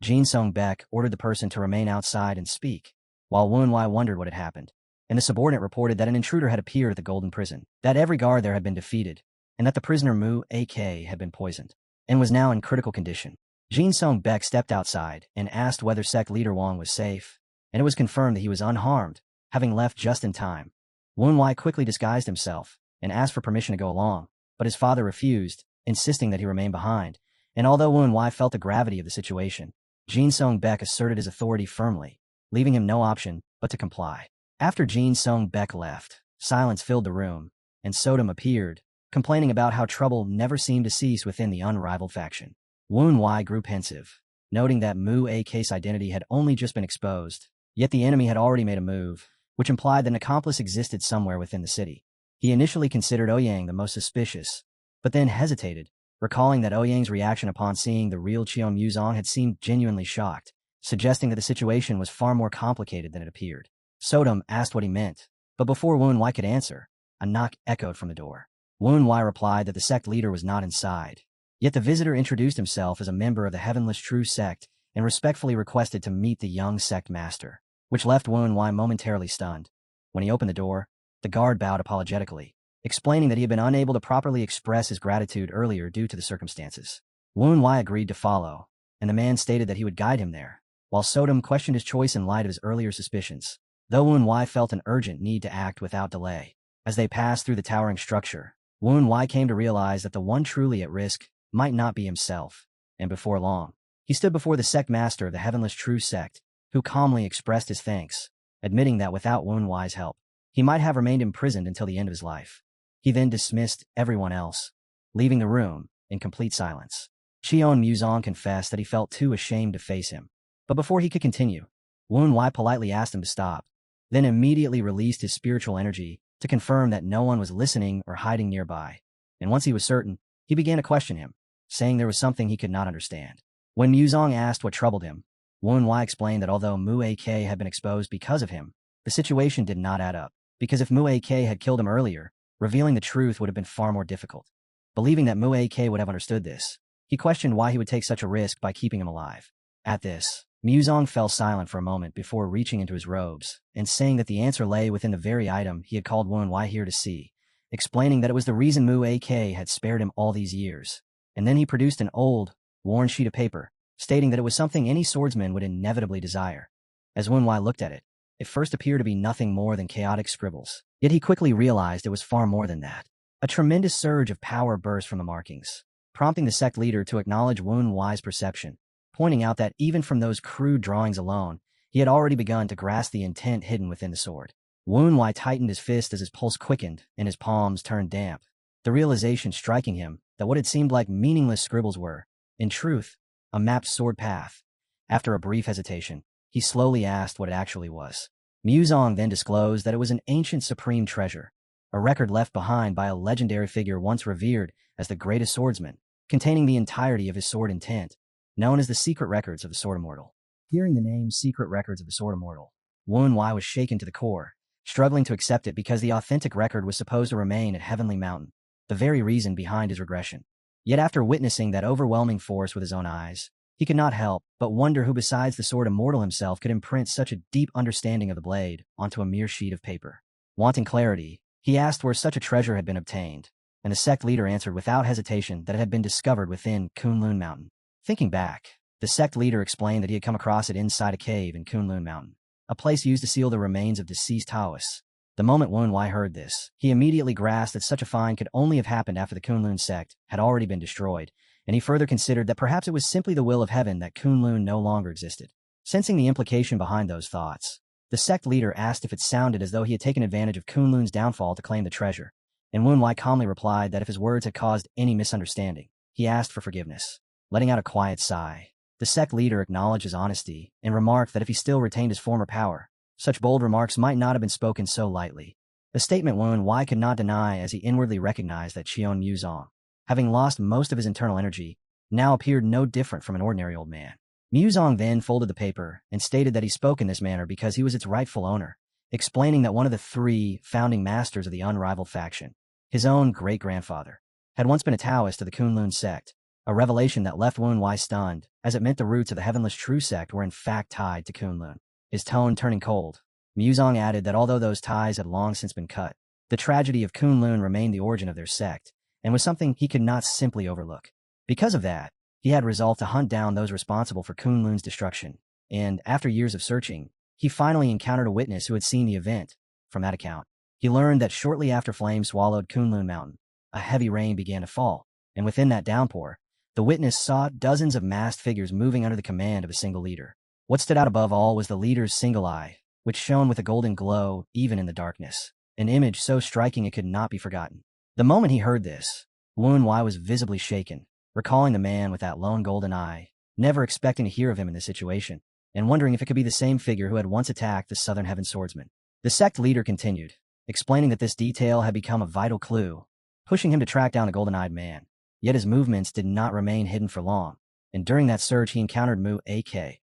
Speaker 1: Jin Song-baek ordered the person to remain outside and speak, while Woon-wai wondered what had happened, and the subordinate reported that an intruder had appeared at the Golden Prison, that every guard there had been defeated, and that the prisoner Mu-ak had been poisoned, and was now in critical condition. Jin Song-baek stepped outside and asked whether sect leader Wang was safe, and it was confirmed that he was unharmed, having left just in time. Woon-wai quickly disguised himself and asked for permission to go along, but his father refused, insisting that he remain behind, and although Woon-wai felt the gravity of the situation, Jin Song-baek asserted his authority firmly, leaving him no option but to comply. After Jin Song-baek left, silence filled the room, and Sodom appeared, complaining about how trouble never seemed to cease within the unrivaled faction. Woon-wai grew pensive, noting that Mu-ak's identity had only just been exposed, yet the enemy had already made a move, which implied that an accomplice existed somewhere within the city. He initially considered Ouyang the most suspicious, but then hesitated, recalling that Ouyang's reaction upon seeing the real Cheon Muzong had seemed genuinely shocked, suggesting that the situation was far more complicated than it appeared. Sodom asked what he meant, but before Woon-wai could answer, a knock echoed from the door. Woon-wai replied that the sect leader was not inside, yet the visitor introduced himself as a member of the Heavenless True sect and respectfully requested to meet the young sect master, which left Woon-wai momentarily stunned. When he opened the door, the guard bowed apologetically, explaining that he had been unable to properly express his gratitude earlier due to the circumstances. Woon-wai agreed to follow, and the man stated that he would guide him there, while Sodom questioned his choice in light of his earlier suspicions, though Woon-wai felt an urgent need to act without delay. As they passed through the towering structure, Woon-wai came to realize that the one truly at risk might not be himself, and before long, he stood before the sect master of the Heavenless True sect, who calmly expressed his thanks, admitting that without Woon-wai's help, he might have remained imprisoned until the end of his life. He then dismissed everyone else, leaving the room in complete silence. Cheon Muzong confessed that he felt too ashamed to face him, but before he could continue, Woon-wai politely asked him to stop, then immediately released his spiritual energy to confirm that no one was listening or hiding nearby, and once he was certain, he began to question him, saying there was something he could not understand. When Muzong asked what troubled him, Woon-wai explained that although Mu-ak had been exposed because of him, the situation did not add up, because if Mu-ak had killed him earlier, revealing the truth would have been far more difficult. Believing that Mu-ak would have understood this, he questioned why he would take such a risk by keeping him alive. At this, Muzong fell silent for a moment before reaching into his robes and saying that the answer lay within the very item he had called Woon-wai here to see, explaining that it was the reason Mu-ak had spared him all these years. And then he produced an old, worn sheet of paper, stating that it was something any swordsman would inevitably desire. As Woon-wai looked at it, it first appeared to be nothing more than chaotic scribbles, yet he quickly realized it was far more than that. A tremendous surge of power burst from the markings, prompting the sect leader to acknowledge Woon-wai's perception, pointing out that even from those crude drawings alone, he had already begun to grasp the intent hidden within the sword. Woon-wai tightened his fist as his pulse quickened and his palms turned damp, the realization striking him that what had seemed like meaningless scribbles were, in truth, a mapped sword path. After a brief hesitation, he slowly asked what it actually was. Muzong then disclosed that it was an ancient supreme treasure, a record left behind by a legendary figure once revered as the greatest swordsman, containing the entirety of his sword intent, known as the Secret Records of the Sword Immortal. Hearing the name Secret Records of the Sword Immortal, Woon-wai was shaken to the core, struggling to accept it because the authentic record was supposed to remain at Heavenly Mountain, the very reason behind his regression. Yet after witnessing that overwhelming force with his own eyes, he could not help but wonder who besides the Sword Immortal himself could imprint such a deep understanding of the blade onto a mere sheet of paper. Wanting clarity, he asked where such a treasure had been obtained, and the sect leader answered without hesitation that it had been discovered within Kunlun Mountain. Thinking back, The sect leader explained that he had come across it inside a cave in Kunlun Mountain, a place used to seal the remains of deceased Taoists. The moment Wen Wai heard this, he immediately grasped that such a find could only have happened after the Kunlun sect had already been destroyed, and he further considered that perhaps it was simply the will of heaven that Kunlun no longer existed. Sensing the implication behind those thoughts, the sect leader asked if it sounded as though he had taken advantage of Kunlun's downfall to claim the treasure, and Wen Wai calmly replied that if his words had caused any misunderstanding, he asked for forgiveness. Letting out a quiet sigh, the sect leader acknowledged his honesty and remarked that if he still retained his former power, such bold remarks might not have been spoken so lightly. A statement Wen Wai could not deny as he inwardly recognized that Qion Muzong, having lost most of his internal energy, now appeared no different from an ordinary old man. Muzong then folded the paper and stated that he spoke in this manner because he was its rightful owner, explaining that one of the 3 founding masters of the unrivaled faction, his own great-grandfather, had once been a Taoist of the Kunlun sect, a revelation that left Wen Wai stunned, as it meant the roots of the heavenless true sect were in fact tied to Kunlun. His tone turning cold, Muzong added that although those ties had long since been cut, the tragedy of Kunlun remained the origin of their sect, and was something he could not simply overlook. Because of that, he had resolved to hunt down those responsible for Kunlun's destruction, and, after years of searching, he finally encountered a witness who had seen the event. From that account, he learned that shortly after flames swallowed Kunlun Mountain, a heavy rain began to fall, and within that downpour, the witness saw dozens of masked figures moving under the command of a single leader. What stood out above all was the leader's single eye, which shone with a golden glow even in the darkness, an image so striking it could not be forgotten. The moment he heard this, Wen Wai was visibly shaken, recalling the man with that lone golden eye, never expecting to hear of him in this situation, and wondering if it could be the same figure who had once attacked the Southern Heaven swordsman. The sect leader continued, explaining that this detail had become a vital clue, pushing him to track down the golden-eyed man. Yet his movements did not remain hidden for long, and during that search he encountered Mu AK,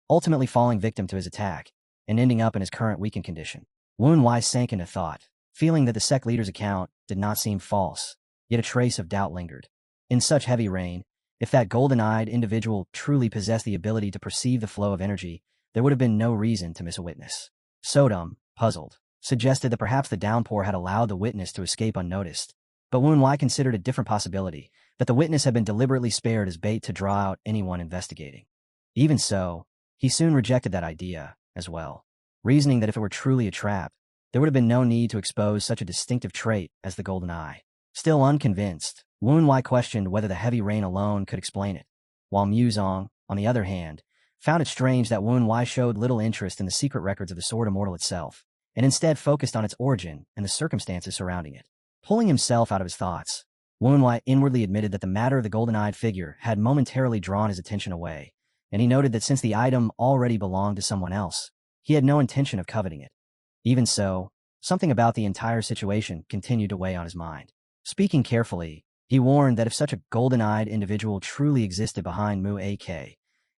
Speaker 1: ultimately falling victim to his attack, and ending up in his current weakened condition. Wen Wai sank into thought, feeling that the sect leader's account did not seem false, yet a trace of doubt lingered. In such heavy rain, if that golden-eyed individual truly possessed the ability to perceive the flow of energy, there would have been no reason to miss a witness. Sodom, puzzled, suggested that perhaps the downpour had allowed the witness to escape unnoticed, but Wen Wai considered a different possibility, that the witness had been deliberately spared as bait to draw out anyone investigating. Even so, he soon rejected that idea as well, reasoning that if it were truly a trap, there would have been no need to expose such a distinctive trait as the golden eye. Still unconvinced, Wen Wai questioned whether the heavy rain alone could explain it, while Muzong, on the other hand, found it strange that Wen Wai showed little interest in the secret records of the Sword Immortal itself, and instead focused on its origin and the circumstances surrounding it. Pulling himself out of his thoughts, Wen Wai inwardly admitted that the matter of the golden-eyed figure had momentarily drawn his attention away, and he noted that since the item already belonged to someone else, he had no intention of coveting it. Even so, something about the entire situation continued to weigh on his mind. Speaking carefully, he warned that if such a golden-eyed individual truly existed behind Mu AK,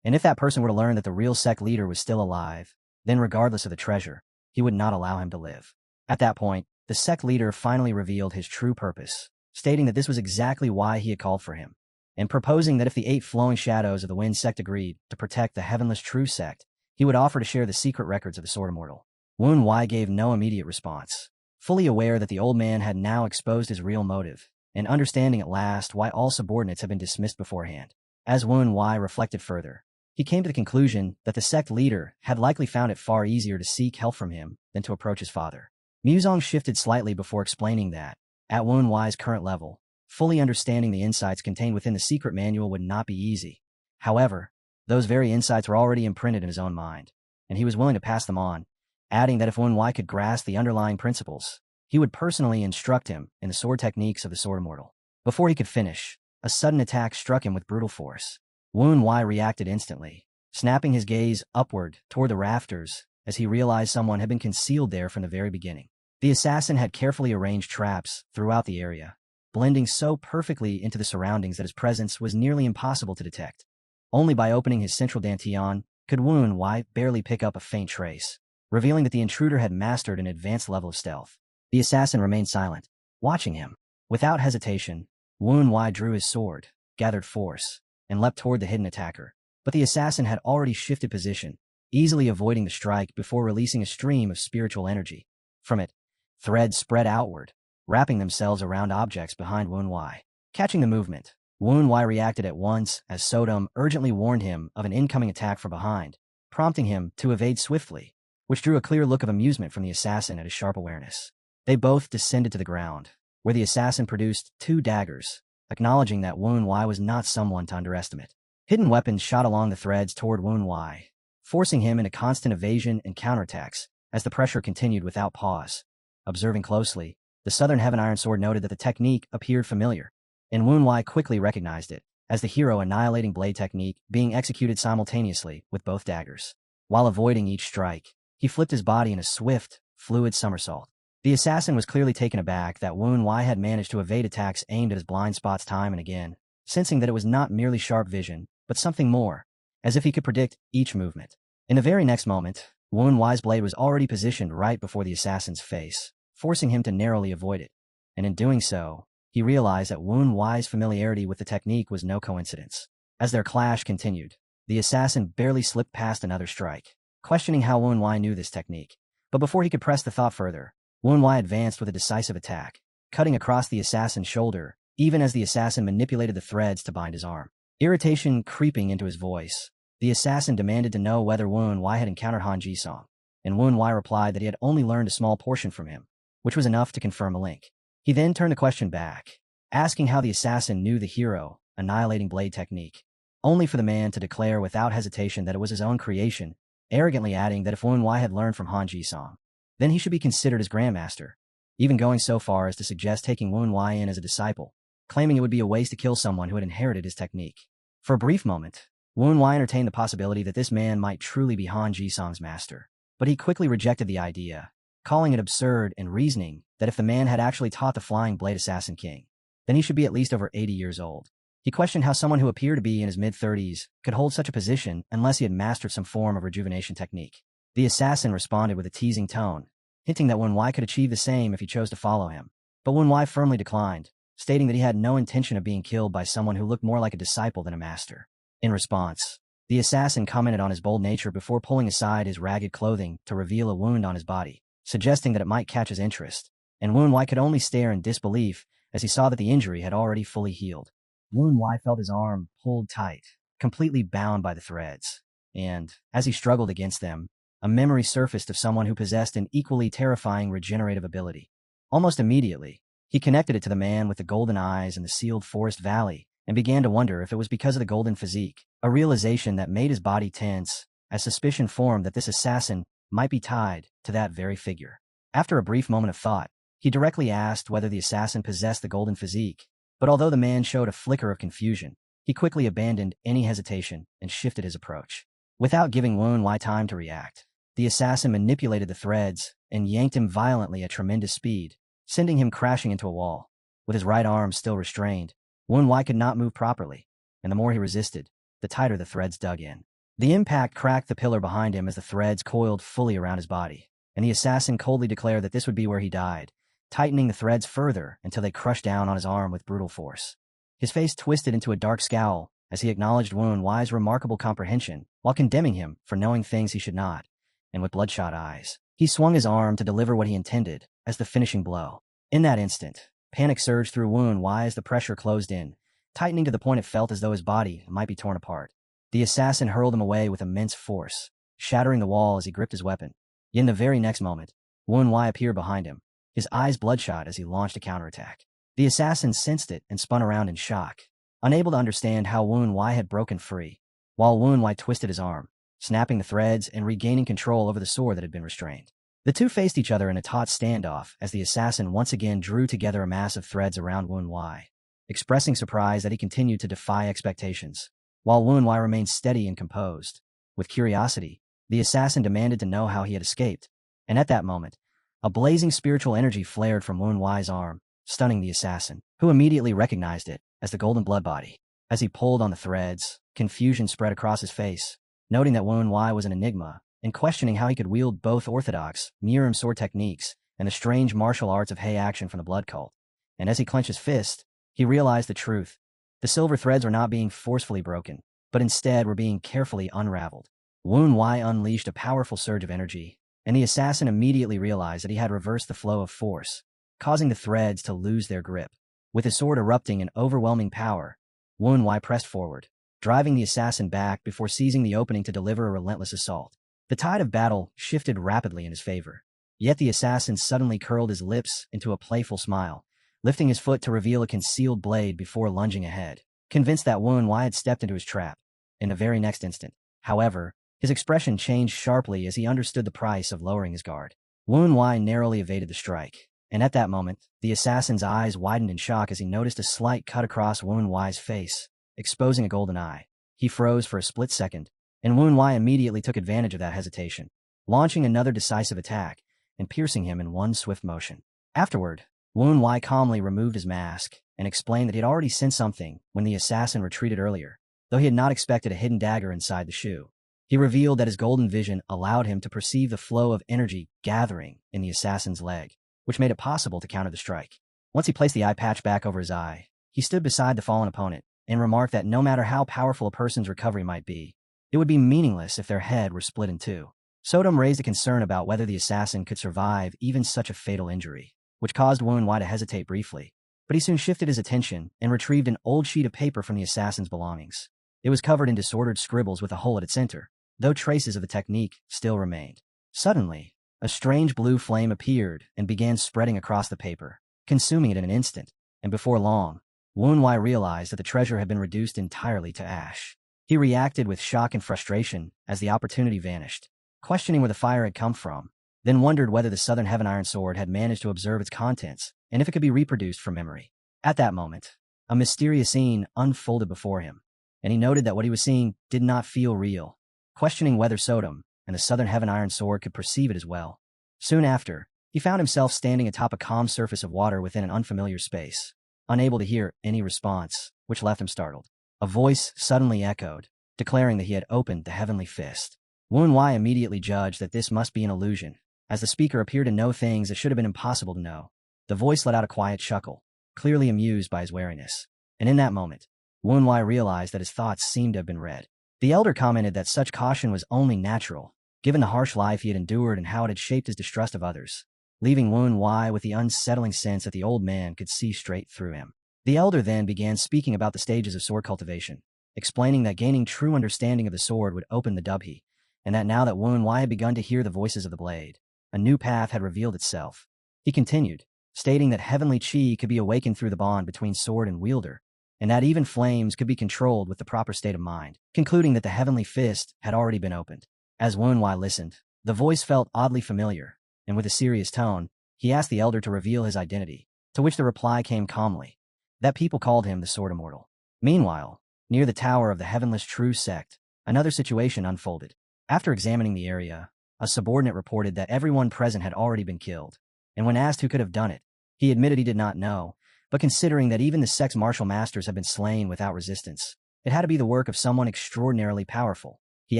Speaker 1: and if that person were to learn that the real sect leader was still alive, then regardless of the treasure, he would not allow him to live. At that point, the sect leader finally revealed his true purpose, stating that this was exactly why he had called for him, and proposing that if the 8 flowing shadows of the Wind sect agreed to protect the heavenless true sect, he would offer to share the secret records of the Sword Immortal. Wen Wai gave no immediate response, fully aware that the old man had now exposed his real motive, and understanding at last why all subordinates had been dismissed beforehand. As Wen Wai reflected further, he came to the conclusion that the sect leader had likely found it far easier to seek help from him than to approach his father. Muzong shifted slightly before explaining that, at Wen Wai's current level, fully understanding the insights contained within the secret manual would not be easy. However, those very insights were already imprinted in his own mind, and he was willing to pass them on, adding that if Wen Wai could grasp the underlying principles, he would personally instruct him in the sword techniques of the Sword Immortal. Before he could finish, a sudden attack struck him with brutal force. Wen Wai reacted instantly, snapping his gaze upward toward the rafters as he realized someone had been concealed there from the very beginning. The assassin had carefully arranged traps throughout the area, blending so perfectly into the surroundings that his presence was nearly impossible to detect. Only by opening his central dantian could Wen Wai barely pick up a faint trace, revealing that the intruder had mastered an advanced level of stealth. The assassin remained silent, watching him. Without hesitation, Wen Wai drew his sword, gathered force, and leapt toward the hidden attacker. But the assassin had already shifted position, easily avoiding the strike before releasing a stream of spiritual energy. From it, threads spread outward, wrapping themselves around objects behind Wen Wai. Catching the movement, Woon Wai reacted at once as Sodom urgently warned him of an incoming attack from behind, prompting him to evade swiftly, which drew a clear look of amusement from the assassin at his sharp awareness. They both descended to the ground, where the assassin produced 2 daggers, acknowledging that Woon Wai was not someone to underestimate. Hidden weapons shot along the threads toward Woon Wai, forcing him into constant evasion and counterattacks as the pressure continued without pause. Observing closely, the Southern Heaven Iron Sword noted that the technique appeared familiar, and Woon Wai quickly recognized it as the hero annihilating blade technique being executed simultaneously with both daggers. While avoiding each strike, he flipped his body in a swift, fluid somersault. The assassin was clearly taken aback that Woon Wai had managed to evade attacks aimed at his blind spots time and again, sensing that it was not merely sharp vision, but something more, as if he could predict each movement. In the very next moment, Woon Wai's blade was already positioned right before the assassin's face, forcing him to narrowly avoid it. And in doing so, he realized that Woon Wai's familiarity with the technique was no coincidence. As their clash continued, the assassin barely slipped past another strike, questioning how Woon Wai knew this technique. But before he could press the thought further, Woon Wai advanced with a decisive attack, cutting across the assassin's shoulder, even as the assassin manipulated the threads to bind his arm. Irritation creeping into his voice, the assassin demanded to know whether Woon Wai had encountered Han Ji-song, and Woon Wai replied that he had only learned a small portion from him, which was enough to confirm a link. He then turned the question back, asking how the assassin knew the hero annihilating blade technique, only for the man to declare without hesitation that it was his own creation, arrogantly adding that if Woon Wai had learned from Han Ji-song, then he should be considered his grandmaster, even going so far as to suggest taking Woon Wai in as a disciple, claiming it would be a waste to kill someone who had inherited his technique. For a brief moment, Woon Wai entertained the possibility that this man might truly be Han Ji-song's master, but he quickly rejected the idea, calling it absurd and reasoning that if the man had actually taught the Flying Blade Assassin King, then he should be at least over 80 years old. He questioned how someone who appeared to be in his mid-30s could hold such a position unless he had mastered some form of rejuvenation technique. The assassin responded with a teasing tone, hinting that Woon Wai could achieve the same if he chose to follow him. But Woon Wai firmly declined, stating that he had no intention of being killed by someone who looked more like a disciple than a master. In response, the assassin commented on his bold nature before pulling aside his ragged clothing to reveal a wound on his body, suggesting that it might catch his interest, and Woon Wai could only stare in disbelief as he saw that the injury had already fully healed. Woon Wai felt his arm pulled tight, completely bound by the threads, and, as he struggled against them, a memory surfaced of someone who possessed an equally terrifying regenerative ability. Almost immediately, he connected it to the man with the golden eyes and the sealed forest valley, and began to wonder if it was because of the golden physique, a realization that made his body tense, as suspicion formed that this assassin might be tied to that very figure. After a brief moment of thought, he directly asked whether the assassin possessed the golden physique, but although the man showed a flicker of confusion, he quickly abandoned any hesitation and shifted his approach. Without giving Woon Wai time to react, the assassin manipulated the threads and yanked him violently at tremendous speed, sending him crashing into a wall. With his right arm still restrained, Woon Wai could not move properly, and the more he resisted, the tighter the threads dug in. The impact cracked the pillar behind him as the threads coiled fully around his body, and the assassin coldly declared that this would be where he died, tightening the threads further until they crushed down on his arm with brutal force. His face twisted into a dark scowl as he acknowledged Woon Wai's remarkable comprehension while condemning him for knowing things he should not, and with bloodshot eyes, he swung his arm to deliver what he intended as the finishing blow. In that instant, panic surged through Woon Wai as the pressure closed in, tightening to the point it felt as though his body might be torn apart. The assassin hurled him away with immense force, shattering the wall as he gripped his weapon. Yet in the very next moment, Woon Wai appeared behind him, his eyes bloodshot as he launched a counterattack. The assassin sensed it and spun around in shock, unable to understand how Woon Wai had broken free, while Woon Wai twisted his arm, snapping the threads and regaining control over the sword that had been restrained. The two faced each other in a taut standoff as the assassin once again drew together a mass of threads around Woon Wai, expressing surprise that he continued to defy expectations, while Woon Wai remained steady and composed. With curiosity, the assassin demanded to know how he had escaped, and at that moment, a blazing spiritual energy flared from Woon Wai's arm, stunning the assassin, who immediately recognized it as the golden blood body. As he pulled on the threads, confusion spread across his face, noting that Woon Wai was an enigma, and questioning how he could wield both orthodox Miram sword techniques and the strange martial arts of Hei action from the blood cult. And as he clenched his fist, he realized the truth. The silver threads were not being forcefully broken, but instead were being carefully unraveled. Woon Wai unleashed a powerful surge of energy, and the assassin immediately realized that he had reversed the flow of force, causing the threads to lose their grip. With his sword erupting in overwhelming power, Wu Wai pressed forward, driving the assassin back before seizing the opening to deliver a relentless assault. The tide of battle shifted rapidly in his favor. Yet the assassin suddenly curled his lips into a playful smile, lifting his foot to reveal a concealed blade before lunging ahead, convinced that Wu Wai had stepped into his trap. In the very next instant, however, his expression changed sharply as he understood the price of lowering his guard. Wu Wai narrowly evaded the strike, and at that moment, the assassin's eyes widened in shock as he noticed a slight cut across Wu Wai's face, exposing a golden eye. He froze for a split second, and Wu Wai immediately took advantage of that hesitation, launching another decisive attack and piercing him in one swift motion. Afterward, Wu Wai calmly removed his mask and explained that he had already sensed something when the assassin retreated earlier, though he had not expected a hidden dagger inside the shoe. He revealed that his golden vision allowed him to perceive the flow of energy gathering in the assassin's leg, which made it possible to counter the strike. Once he placed the eye patch back over his eye, he stood beside the fallen opponent and remarked that no matter how powerful a person's recovery might be, it would be meaningless if their head were split in two. Sodom raised a concern about whether the assassin could survive even such a fatal injury, which caused Wu Wai to hesitate briefly. But he soon shifted his attention and retrieved an old sheet of paper from the assassin's belongings. It was covered in disordered scribbles with a hole at its center, though traces of the technique still remained. Suddenly, a strange blue flame appeared and began spreading across the paper, consuming it in an instant, and before long, Wu Wai realized that the treasure had been reduced entirely to ash. He reacted with shock and frustration as the opportunity vanished, questioning where the fire had come from, then wondered whether the Southern Heaven Iron Sword had managed to observe its contents and if it could be reproduced from memory. At that moment, a mysterious scene unfolded before him, and he noted that what he was seeing did not feel real, questioning whether Sodom and the Southern Heaven Iron Sword could perceive it as well. Soon after, he found himself standing atop a calm surface of water within an unfamiliar space, unable to hear any response, which left him startled. A voice suddenly echoed, declaring that he had opened the heavenly fist. Wu Wai immediately judged that this must be an illusion, as the speaker appeared to know things that should have been impossible to know. The voice let out a quiet chuckle, clearly amused by his wariness. And in that moment, Wu Wai realized that his thoughts seemed to have been read. The elder commented that such caution was only natural, given the harsh life he had endured and how it had shaped his distrust of others, leaving Wu Wai with the unsettling sense that the old man could see straight through him. The elder then began speaking about the stages of sword cultivation, explaining that gaining true understanding of the sword would open the dubhi, and that now that Wu Wai had begun to hear the voices of the blade, a new path had revealed itself. He continued, stating that heavenly chi could be awakened through the bond between sword and wielder, and that even flames could be controlled with the proper state of mind, concluding that the heavenly fist had already been opened. As Wu Wai listened, the voice felt oddly familiar, and with a serious tone, he asked the elder to reveal his identity, to which the reply came calmly, that people called him the Sword Immortal. Meanwhile, near the tower of the Heavenless True Sect, another situation unfolded. After examining the area, a subordinate reported that everyone present had already been killed, and when asked who could have done it, he admitted he did not know, but considering that even the sect's martial masters had been slain without resistance, it had to be the work of someone extraordinarily powerful. He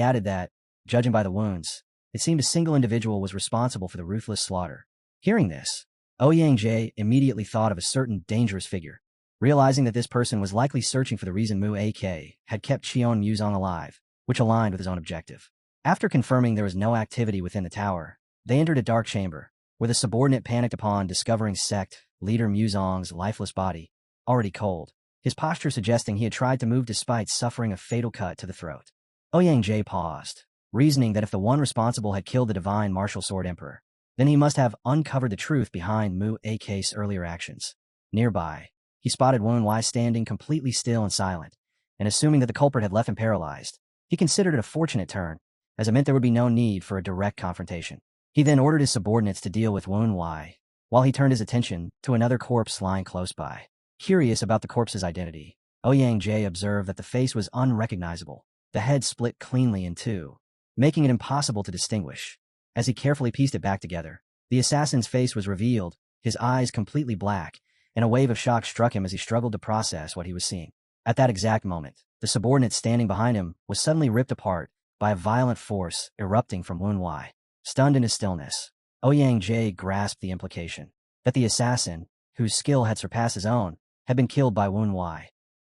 Speaker 1: added that, judging by the wounds, it seemed a single individual was responsible for the ruthless slaughter. Hearing this, Ouyang immediately thought of a certain dangerous figure, realizing that this person was likely searching for the reason Mu AK had kept Cheon Muzong alive, which aligned with his own objective. After confirming there was no activity within the tower, they entered a dark chamber, where the subordinate panicked upon discovering sect leader Muzong's lifeless body, already cold, his posture suggesting he had tried to move despite suffering a fatal cut to the throat. Ouyang paused, reasoning that if the one responsible had killed the divine martial sword emperor, then he must have uncovered the truth behind Mu AK's earlier actions. Nearby, he spotted Wu Wai standing completely still and silent, and assuming that the culprit had left him paralyzed, he considered it a fortunate turn, as it meant there would be no need for a direct confrontation. He then ordered his subordinates to deal with Wu Wai, while he turned his attention to another corpse lying close by. Curious about the corpse's identity, Ouyang observed that the face was unrecognizable, the head split cleanly in two, making it impossible to distinguish. As he carefully pieced it back together, the assassin's face was revealed, his eyes completely black, and a wave of shock struck him as he struggled to process what he was seeing. At that exact moment, the subordinate standing behind him was suddenly ripped apart by a violent force erupting from Wu Wai. Stunned in his stillness, Ouyang grasped the implication that the assassin, whose skill had surpassed his own, had been killed by Wu Wai.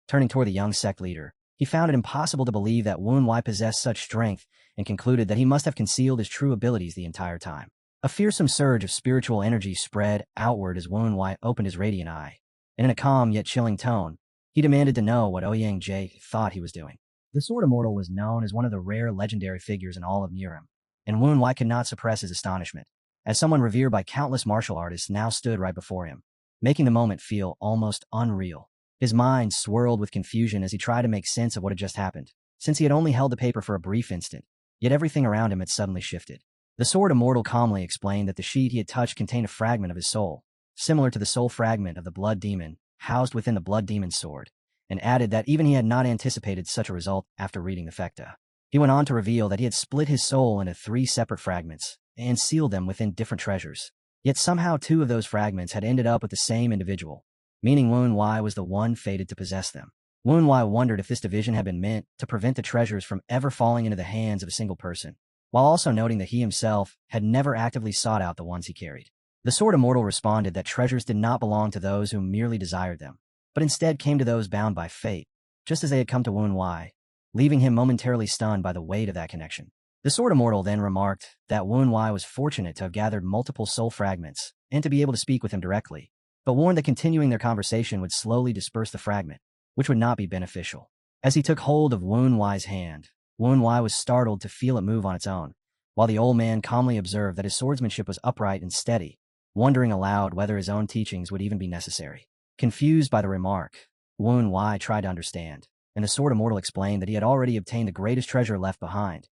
Speaker 1: Turning toward the young sect leader, he found it impossible to believe that Wu Wai possessed such strength and concluded that he must have concealed his true abilities the entire time. A fearsome surge of spiritual energy spread outward as Wu Wai opened his radiant eye, and in a calm yet chilling tone, He demanded to know what Ouyang Jie thought he was doing. The Sword Immortal was known as one of the rare legendary figures in all of Murim, and Woon Wai could not suppress his astonishment, as someone revered by countless martial artists now stood right before him, making the moment feel almost unreal. His mind swirled with confusion as he tried to make sense of what had just happened, since he had only held the paper for a brief instant, yet everything around him had suddenly shifted. The Sword Immortal calmly explained that the sheet he had touched contained a fragment of his soul, similar to the soul fragment of the Blood Demon, housed within the Blood Demon's sword, and added that even he had not anticipated such a result after reading the Fecta. He went on to reveal that he had split his soul into 3 separate fragments and sealed them within different treasures. Yet somehow 2 of those fragments had ended up with the same individual, meaning Woon Wai was the one fated to possess them. Woon Wai wondered if this division had been meant to prevent the treasures from ever falling into the hands of a single person, while also noting that he himself had never actively sought out the ones he carried. The Sword Immortal responded that treasures did not belong to those who merely desired them, but instead came to those bound by fate, just as they had come to Woon Wai, leaving him momentarily stunned by the weight of that connection. The Sword Immortal then remarked that Woon Wai was fortunate to have gathered multiple soul fragments and to be able to speak with him directly, but warned that continuing their conversation would slowly disperse the fragment, which would not be beneficial. As he took hold of Woon Wai's hand, Woon Wai was startled to feel it move on its own, while the old man calmly observed that his swordsmanship was upright and steady, wondering aloud whether his own teachings would even be necessary. Confused by the remark, Woon Wai tried to understand, and the Sword Immortal explained that he had already obtained the greatest treasure left behind,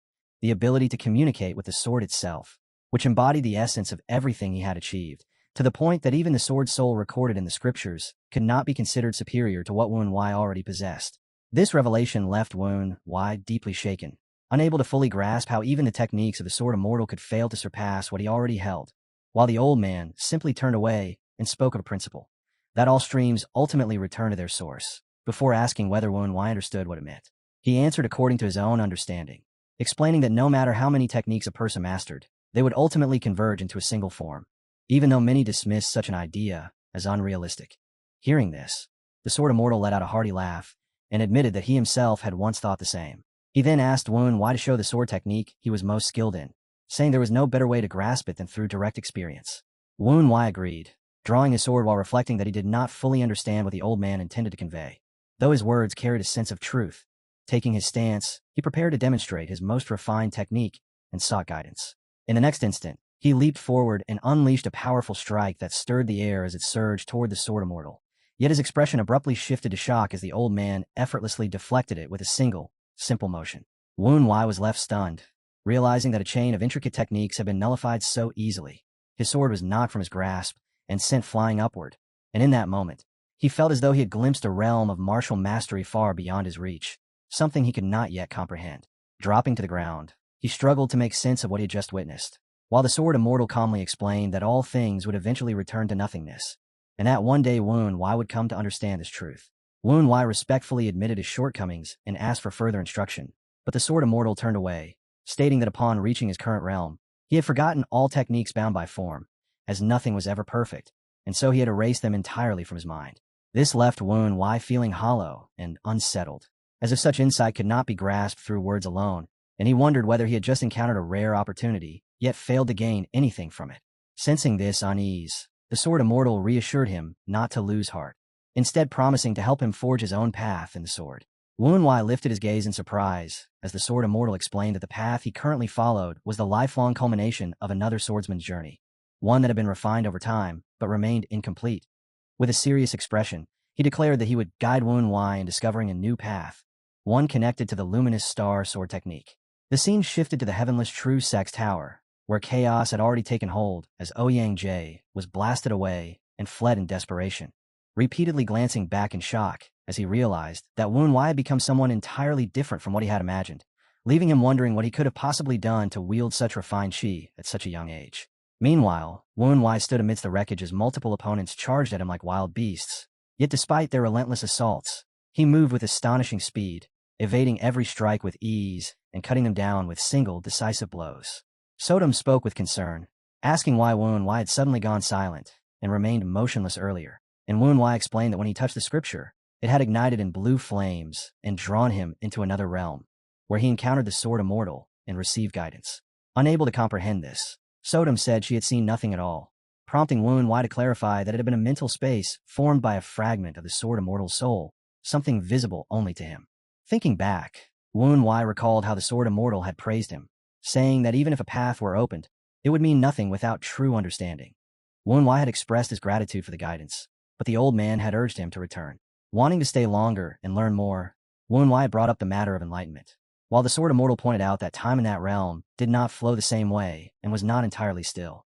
Speaker 1: the ability to communicate with the sword itself, which embodied the essence of everything he had achieved, to the point that even the sword soul recorded in the scriptures could not be considered superior to what Woon Wai already possessed. This revelation left Woon Wai deeply shaken, unable to fully grasp how even the techniques of the Sword Immortal could fail to surpass what he already held, while the old man simply turned away and spoke of a principle, that all streams ultimately return to their source, before asking whether Woon Wai understood what it meant. He answered according to his own understanding, explaining that no matter how many techniques a person mastered, they would ultimately converge into a single form, even though many dismissed such an idea as unrealistic. Hearing this, the Sword Immortal let out a hearty laugh and admitted that he himself had once thought the same. He then asked Woon Wai to show the sword technique he was most skilled in, saying there was no better way to grasp it than through direct experience. Woon Wai agreed, drawing his sword while reflecting that he did not fully understand what the old man intended to convey, though his words carried a sense of truth. Taking his stance, he prepared to demonstrate his most refined technique and sought guidance. In the next instant, he leaped forward and unleashed a powerful strike that stirred the air as it surged toward the Sword Immortal. Yet his expression abruptly shifted to shock as the old man effortlessly deflected it with a single, simple motion. Woon Wai was left stunned, realizing that a chain of intricate techniques had been nullified so easily. His sword was knocked from his grasp and sent flying upward, and in that moment, he felt as though he had glimpsed a realm of martial mastery far beyond his reach, something he could not yet comprehend. Dropping to the ground, he struggled to make sense of what he had just witnessed, while the Sword Immortal calmly explained that all things would eventually return to nothingness, and that one day Woon Wai would come to understand this truth. Woon Wai respectfully admitted his shortcomings and asked for further instruction, but the Sword Immortal turned away, stating that upon reaching his current realm, he had forgotten all techniques bound by form, as nothing was ever perfect, and so he had erased them entirely from his mind. This left Woon Wai feeling hollow and unsettled, as if such insight could not be grasped through words alone, and he wondered whether he had just encountered a rare opportunity, yet failed to gain anything from it. Sensing this unease, the Sword Immortal reassured him not to lose heart, instead promising to help him forge his own path in the sword. Woon Wai lifted his gaze in surprise as the Sword Immortal explained that the path he currently followed was the lifelong culmination of another swordsman's journey, one that had been refined over time but remained incomplete. With a serious expression, he declared that he would guide Woon Wai in discovering a new path, one connected to the luminous star sword technique. The scene shifted to the heavenless True Sex Tower, where chaos had already taken hold as Ouyang Jie was blasted away and fled in desperation, repeatedly glancing back in shock as he realized that Woon Wai had become someone entirely different from what he had imagined, leaving him wondering what he could have possibly done to wield such refined chi at such a young age. Meanwhile, Woon Wai stood amidst the wreckage as multiple opponents charged at him like wild beasts. Yet despite their relentless assaults, he moved with astonishing speed, evading every strike with ease and cutting them down with single, decisive blows. Sodom spoke with concern, asking why Woon Wai had suddenly gone silent and remained motionless earlier, and Woon Wai explained that when he touched the scripture, it had ignited in blue flames and drawn him into another realm, where he encountered the Sword Immortal and received guidance. Unable to comprehend this, Sodom said she had seen nothing at all, prompting Woon Wai to clarify that it had been a mental space formed by a fragment of the Sword Immortal's soul, something visible only to him. Thinking back, Woon Wai recalled how the Sword Immortal had praised him, saying that even if a path were opened, it would mean nothing without true understanding. Woon Wai had expressed his gratitude for the guidance, but the old man had urged him to return. Wanting to stay longer and learn more, Woon Wai brought up the matter of enlightenment. While the Sword Immortal pointed out that time in that realm did not flow the same way and was not entirely still,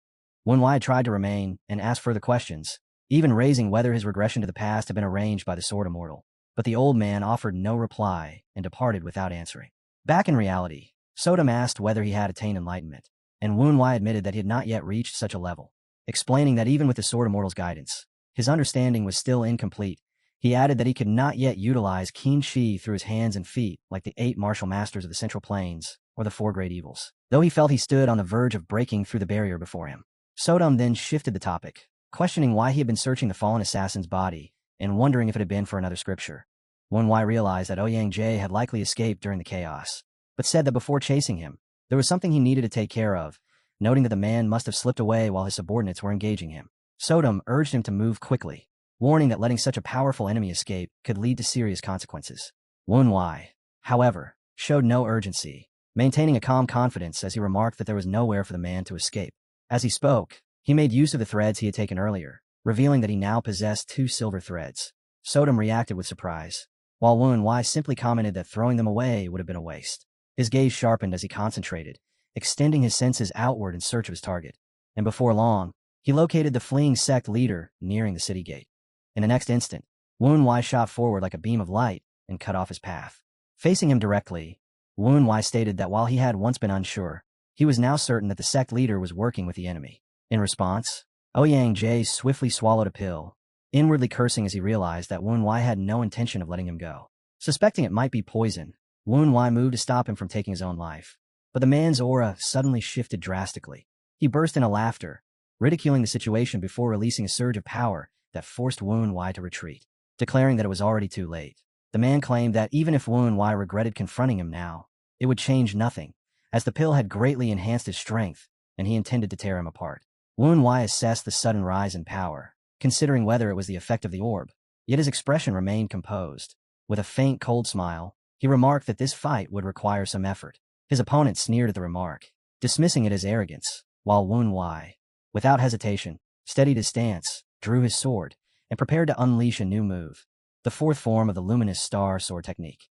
Speaker 1: Woon Wai tried to remain and ask further questions, even raising whether his regression to the past had been arranged by the Sword Immortal. But the old man offered no reply and departed without answering. Back in reality, Sodom asked whether he had attained enlightenment, and Woon Wai admitted that he had not yet reached such a level. Explaining that even with the Sword Immortal's guidance, his understanding was still incomplete. He added that he could not yet utilize Qin Shi through his hands and feet like the 8 martial masters of the Central Plains or the 4 great evils, though he felt he stood on the verge of breaking through the barrier before him. Sodom then shifted the topic, questioning why he had been searching the fallen assassin's body and wondering if it had been for another scripture. Woon Wai realized that Ouyang Jie had likely escaped during the chaos, but said that before chasing him, there was something he needed to take care of, noting that the man must have slipped away while his subordinates were engaging him. Sodom urged him to move quickly, warning that letting such a powerful enemy escape could lead to serious consequences. Woon Wai, however, showed no urgency, maintaining a calm confidence as he remarked that there was nowhere for the man to escape. As he spoke, he made use of the threads he had taken earlier, revealing that he now possessed 2 silver threads. Sodom reacted with surprise, while Woon Wai simply commented that throwing them away would have been a waste. His gaze sharpened as he concentrated, extending his senses outward in search of his target, and before long, he located the fleeing sect leader nearing the city gate. In the next instant, Woon Wai shot forward like a beam of light and cut off his path. Facing him directly, Woon Wai stated that while he had once been unsure, he was now certain that the sect leader was working with the enemy. In response, Ouyang Jie swiftly swallowed a pill, inwardly cursing as he realized that Woon Wai had no intention of letting him go. Suspecting it might be poison, Woon Wai moved to stop him from taking his own life. But the man's aura suddenly shifted drastically. He burst into laughter, ridiculing the situation before releasing a surge of power that forced Woon Wai to retreat, declaring that it was already too late. The man claimed that even if Woon Wai regretted confronting him now, it would change nothing, as the pill had greatly enhanced his strength, and he intended to tear him apart. Woon Wai assessed the sudden rise in power, considering whether it was the effect of the orb, yet his expression remained composed. With a faint, cold smile, he remarked that this fight would require some effort. His opponent sneered at the remark, dismissing it as arrogance, while Woon Wai, without hesitation, steadied his stance, drew his sword, and prepared to unleash a new move, the 4th form of the luminous star sword technique.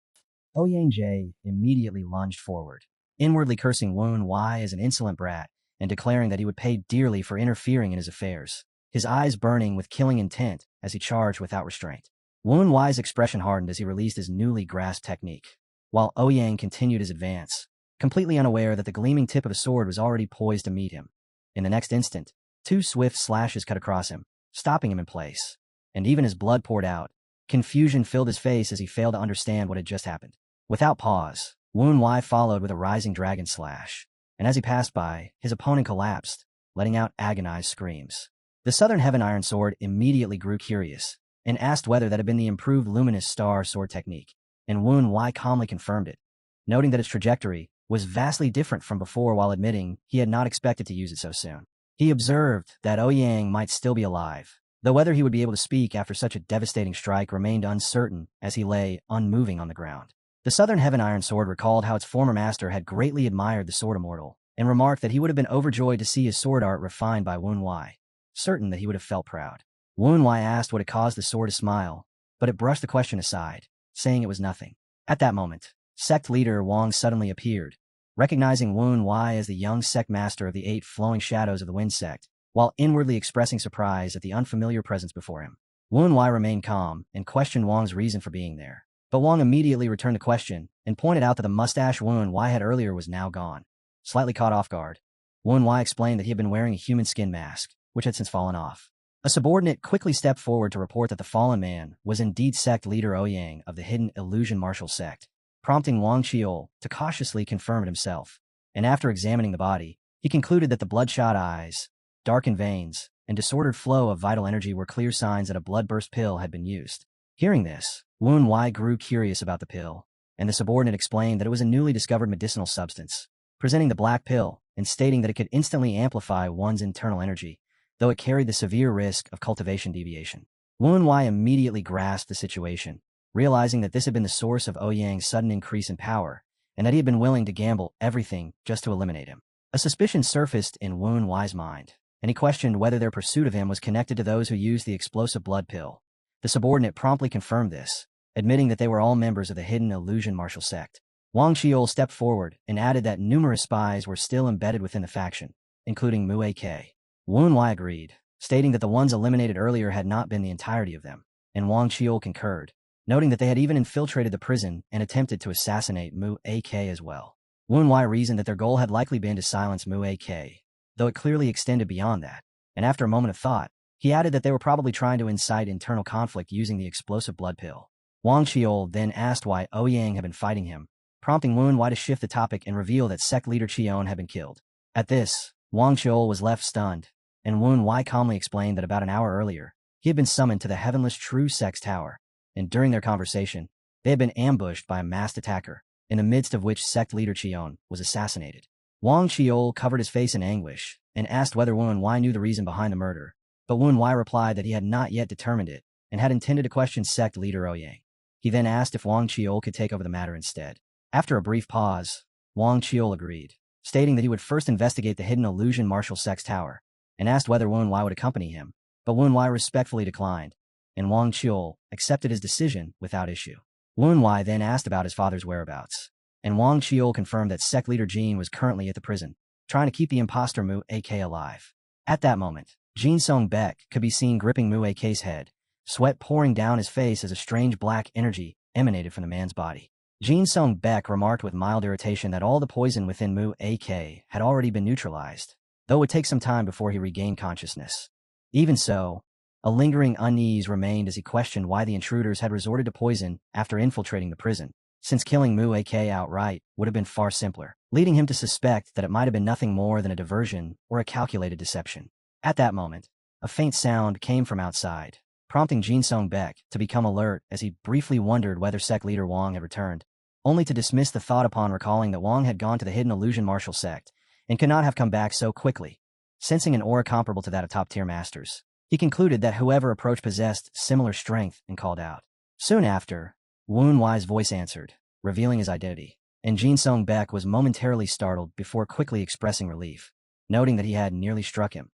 Speaker 1: Ouyang Jie immediately lunged forward, inwardly cursing Woon Wai as an insolent brat and declaring that he would pay dearly for interfering in his affairs, his eyes burning with killing intent as he charged without restraint. Woon Wai's expression hardened as he released his newly grasped technique, while Ouyang continued his advance, completely unaware that the gleaming tip of a sword was already poised to meet him. In the next instant, 2 swift slashes cut across him, stopping him in place, and even as blood poured out, confusion filled his face as he failed to understand what had just happened. Without pause, Woon Wai followed with a rising dragon slash, and as he passed by, his opponent collapsed, letting out agonized screams. The Southern Heaven Iron Sword immediately grew curious, and asked whether that had been the improved luminous star sword technique, and Woon Wai calmly confirmed it, noting that its trajectory was vastly different from before while admitting he had not expected to use it so soon. He observed that Ouyang might still be alive, though whether he would be able to speak after such a devastating strike remained uncertain as he lay unmoving on the ground. The Southern Heaven Iron Sword recalled how its former master had greatly admired the Sword Immortal, and remarked that he would have been overjoyed to see his sword art refined by Woon Wai, certain that he would have felt proud. Woon Wai asked what had caused the sword to smile, but it brushed the question aside, saying it was nothing. At that moment, sect leader Wang suddenly appeared, recognizing Woon Wai as the young sect master of the 8 flowing shadows of the Wind sect, while inwardly expressing surprise at the unfamiliar presence before him. Woon Wai remained calm and questioned Wang's reason for being there, but Wang immediately returned the question and pointed out that the mustache Woon Wai had earlier was now gone. Slightly caught off guard, Woon Wai explained that he had been wearing a human skin mask, which had since fallen off. A subordinate quickly stepped forward to report that the fallen man was indeed sect leader Ouyang of the hidden illusion martial sect, prompting Wang Qiol to cautiously confirm it himself, and after examining the body, he concluded that the bloodshot eyes, darkened veins, and disordered flow of vital energy were clear signs that a blood-burst pill had been used. Hearing this, Woon Wai grew curious about the pill, and the subordinate explained that it was a newly discovered medicinal substance, presenting the black pill and stating that it could instantly amplify one's internal energy, though it carried the severe risk of cultivation deviation. Woon Wai immediately grasped the situation, realizing that this had been the source of Ouyang's sudden increase in power, and that he had been willing to gamble everything just to eliminate him. A suspicion surfaced in Wu Wai's mind, and he questioned whether their pursuit of him was connected to those who used the explosive blood pill. The subordinate promptly confirmed this, admitting that they were all members of the hidden illusion martial sect. Wang Qiol stepped forward and added that numerous spies were still embedded within the faction, including Mu AK. Wu Wai agreed, stating that the ones eliminated earlier had not been the entirety of them, and Wang Qiol concurred, noting that they had even infiltrated the prison and attempted to assassinate Mu AK as well. Wu Wai reasoned that their goal had likely been to silence Mu AK, though it clearly extended beyond that, and after a moment of thought, he added that they were probably trying to incite internal conflict using the explosive blood pill. Wang Qiol then asked why Ouyang had been fighting him, prompting Wu Wai to shift the topic and reveal that sect leader Qion had been killed. At this, Wang Qiol was left stunned, and Wu Wai calmly explained that about an hour earlier, he had been summoned to the Heavenless True Sect's tower, and during their conversation, they had been ambushed by a masked attacker, in the midst of which sect leader Qion was assassinated. Wang Qiol covered his face in anguish and asked whether Wu Wai knew the reason behind the murder, but Wu Wai replied that he had not yet determined it and had intended to question sect leader Ouyang. He then asked if Wang Qiol could take over the matter instead. After a brief pause, Wang Qiol agreed, stating that he would first investigate the hidden illusion martial sect's tower, and asked whether Wu Wai would accompany him, but Wu Wai respectfully declined, and Wang Qiol accepted his decision without issue. Wu Wai then asked about his father's whereabouts, and Wang Qiol confirmed that sect leader Jin was currently at the prison, trying to keep the imposter Mu AK alive. At that moment, Jin Song Baek could be seen gripping Mu AK's head, sweat pouring down his face as a strange black energy emanated from the man's body. Jin Song Baek remarked with mild irritation that all the poison within Mu AK had already been neutralized, though it would take some time before he regained consciousness. Even so, a lingering unease remained as he questioned why the intruders had resorted to poison after infiltrating the prison, since killing Mu AK outright would have been far simpler, leading him to suspect that it might have been nothing more than a diversion or a calculated deception. At that moment, a faint sound came from outside, prompting Jin Song Baek to become alert as he briefly wondered whether sect leader Wang had returned, only to dismiss the thought upon recalling that Wang had gone to the hidden illusion martial sect and could not have come back so quickly. Sensing an aura comparable to that of top-tier masters, he concluded that whoever approached possessed similar strength and called out. Soon after, Wu Wai's voice answered, revealing his identity, and Jin Song Baek was momentarily startled before quickly expressing relief, noting that he had nearly struck him.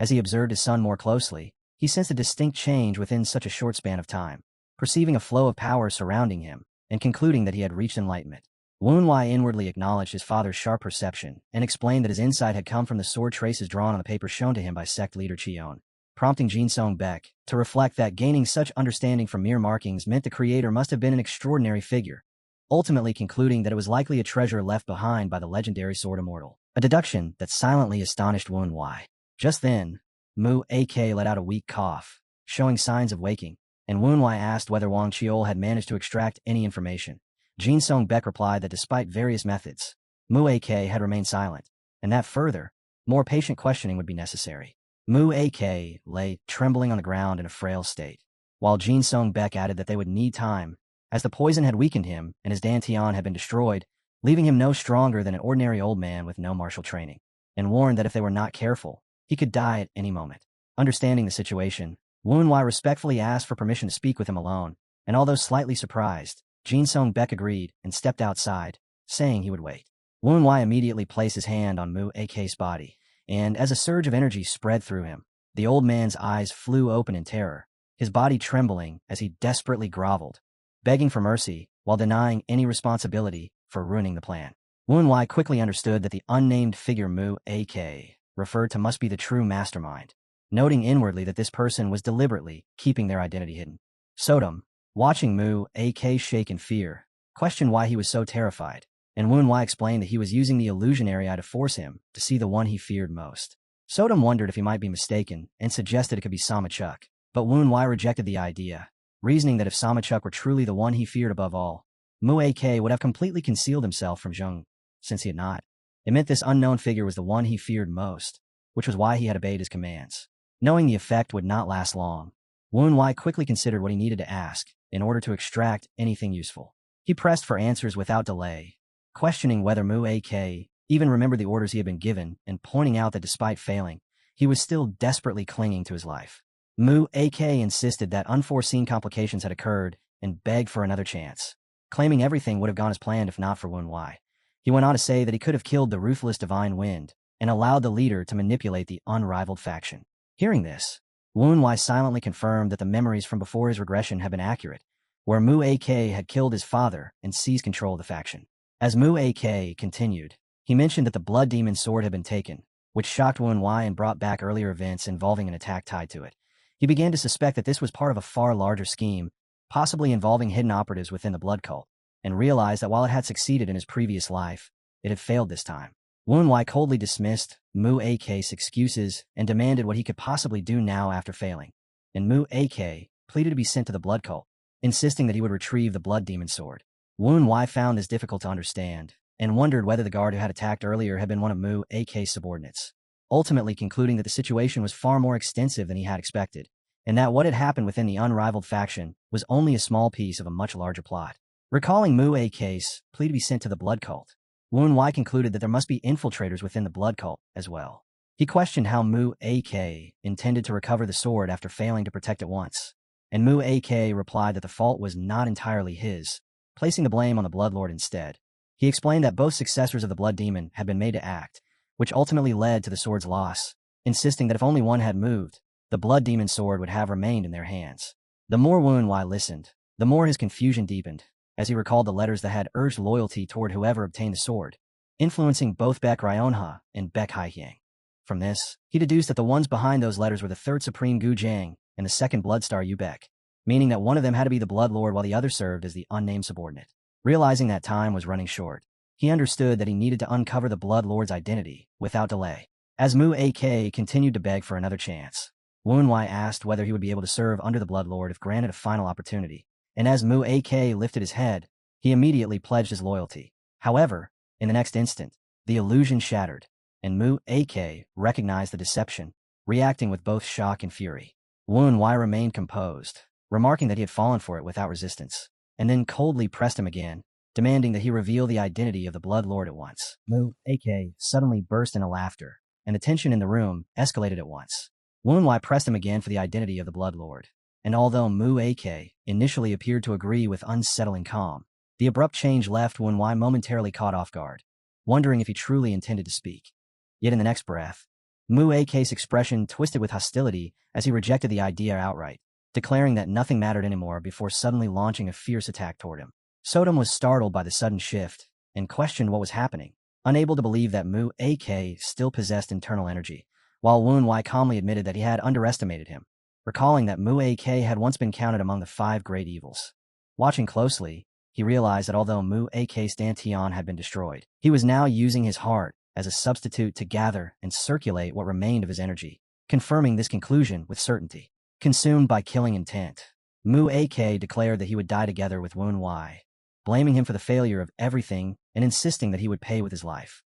Speaker 1: As he observed his son more closely, he sensed a distinct change within such a short span of time, perceiving a flow of power surrounding him, and concluding that he had reached enlightenment. Wu Wai inwardly acknowledged his father's sharp perception and explained that his insight had come from the sword traces drawn on the paper shown to him by sect leader Qion, prompting Jin Song Baek to reflect that gaining such understanding from mere markings meant the creator must have been an extraordinary figure, ultimately concluding that it was likely a treasure left behind by the legendary sword immortal, a deduction that silently astonished Wu Wai. Just then, Mu AK let out a weak cough, showing signs of waking, and Wu Wai asked whether Wang Qiol had managed to extract any information. Jin Song Baek replied that despite various methods, Mu AK had remained silent, and that further, more patient questioning would be necessary. Mu AK lay trembling on the ground in a frail state, while Jin Song Baek added that they would need time, as the poison had weakened him and his dantian had been destroyed, leaving him no stronger than an ordinary old man with no martial training, and warned that if they were not careful, he could die at any moment. Understanding the situation, Wu Wai respectfully asked for permission to speak with him alone, and although slightly surprised, Jin Song Baek agreed and stepped outside, saying he would wait. Wu Wai immediately placed his hand on Mu AK's body, and as a surge of energy spread through him, the old man's eyes flew open in terror, his body trembling as he desperately groveled, begging for mercy while denying any responsibility for ruining the plan. Wu Wai quickly understood that the unnamed figure Mu AK referred to must be the true mastermind, noting inwardly that this person was deliberately keeping their identity hidden. Sodom, watching Mu AK shake in fear, questioned why he was so terrified, and Wu Wai explained that he was using the illusionary eye to force him to see the one he feared most. Sodom wondered if he might be mistaken and suggested it could be Samachuk, but Wu Wai rejected the idea, reasoning that if Samachuk were truly the one he feared above all, Mu AK would have completely concealed himself from Zheng, since he had not. It meant this unknown figure was the one he feared most, which was why he had obeyed his commands. Knowing the effect would not last long, Wu Wai quickly considered what he needed to ask in order to extract anything useful. He pressed for answers without delay, questioning whether Mu AK even remembered the orders he had been given and pointing out that despite failing, he was still desperately clinging to his life. Mu AK insisted that unforeseen complications had occurred and begged for another chance, claiming everything would have gone as planned if not for Wen Wai. He went on to say that he could have killed the ruthless divine wind and allowed the leader to manipulate the unrivaled faction. Hearing this, Wen Wai silently confirmed that the memories from before his regression had been accurate, where Mu AK had killed his father and seized control of the faction. As Mu AK continued, he mentioned that the blood demon sword had been taken, which shocked Wen Wai and brought back earlier events involving an attack tied to it. He began to suspect that this was part of a far larger scheme, possibly involving hidden operatives within the blood cult, and realized that while it had succeeded in his previous life, it had failed this time. Wen Wai coldly dismissed Mu AK's excuses and demanded what he could possibly do now after failing, and Mu AK pleaded to be sent to the blood cult, insisting that he would retrieve the blood demon sword. Wen Wai found this difficult to understand, and wondered whether the guard who had attacked earlier had been one of Mu AK's subordinates, ultimately concluding that the situation was far more extensive than he had expected, and that what had happened within the unrivaled faction was only a small piece of a much larger plot. Recalling Mu AK's plea to be sent to the blood cult, Wen Wai concluded that there must be infiltrators within the blood cult as well. He questioned how Mu AK intended to recover the sword after failing to protect it once, and Mu AK replied that the fault was not entirely his, placing the blame on the Bloodlord instead. He explained that both successors of the Blood Demon had been made to act, which ultimately led to the sword's loss, insisting that if only one had moved, the Blood Demon sword would have remained in their hands. The more Wen Wai listened, the more his confusion deepened, as he recalled the letters that had urged loyalty toward whoever obtained the sword, influencing both Baek Ryonha and Baek Haihyang. From this, he deduced that the ones behind those letters were the third Supreme Gu Jiang and the second Bloodstar Yu Baek, meaning that one of them had to be the Bloodlord while the other served as the unnamed subordinate. Realizing that time was running short, he understood that he needed to uncover the Bloodlord's identity without delay. As Mu AK continued to beg for another chance, Wen Wai asked whether he would be able to serve under the Bloodlord if granted a final opportunity, and as Mu AK lifted his head, he immediately pledged his loyalty. However, in the next instant, the illusion shattered, and Mu AK recognized the deception, reacting with both shock and fury. Wen Wai remained composed, remarking that he had fallen for it without resistance, and then coldly pressed him again, demanding that he reveal the identity of the Bloodlord at once. Mu AK suddenly burst into laughter, and the tension in the room escalated at once. Wen Wai pressed him again for the identity of the Bloodlord, and although Mu AK initially appeared to agree with unsettling calm, the abrupt change left Wen Wai momentarily caught off guard, wondering if he truly intended to speak. Yet in the next breath, Mu AK's expression twisted with hostility as he rejected the idea outright, declaring that nothing mattered anymore before suddenly launching a fierce attack toward him. Sodom was startled by the sudden shift and questioned what was happening, unable to believe that Mu AK still possessed internal energy, while Wen Wai calmly admitted that he had underestimated him, recalling that Mu AK had once been counted among the 5 great evils. Watching closely, he realized that although Mu AK's Dantian had been destroyed, he was now using his heart as a substitute to gather and circulate what remained of his energy, confirming this conclusion with certainty. Consumed by killing intent, Mu AK declared that he would die together with Wen Wai, blaming him for the failure of everything and insisting that he would pay with his life.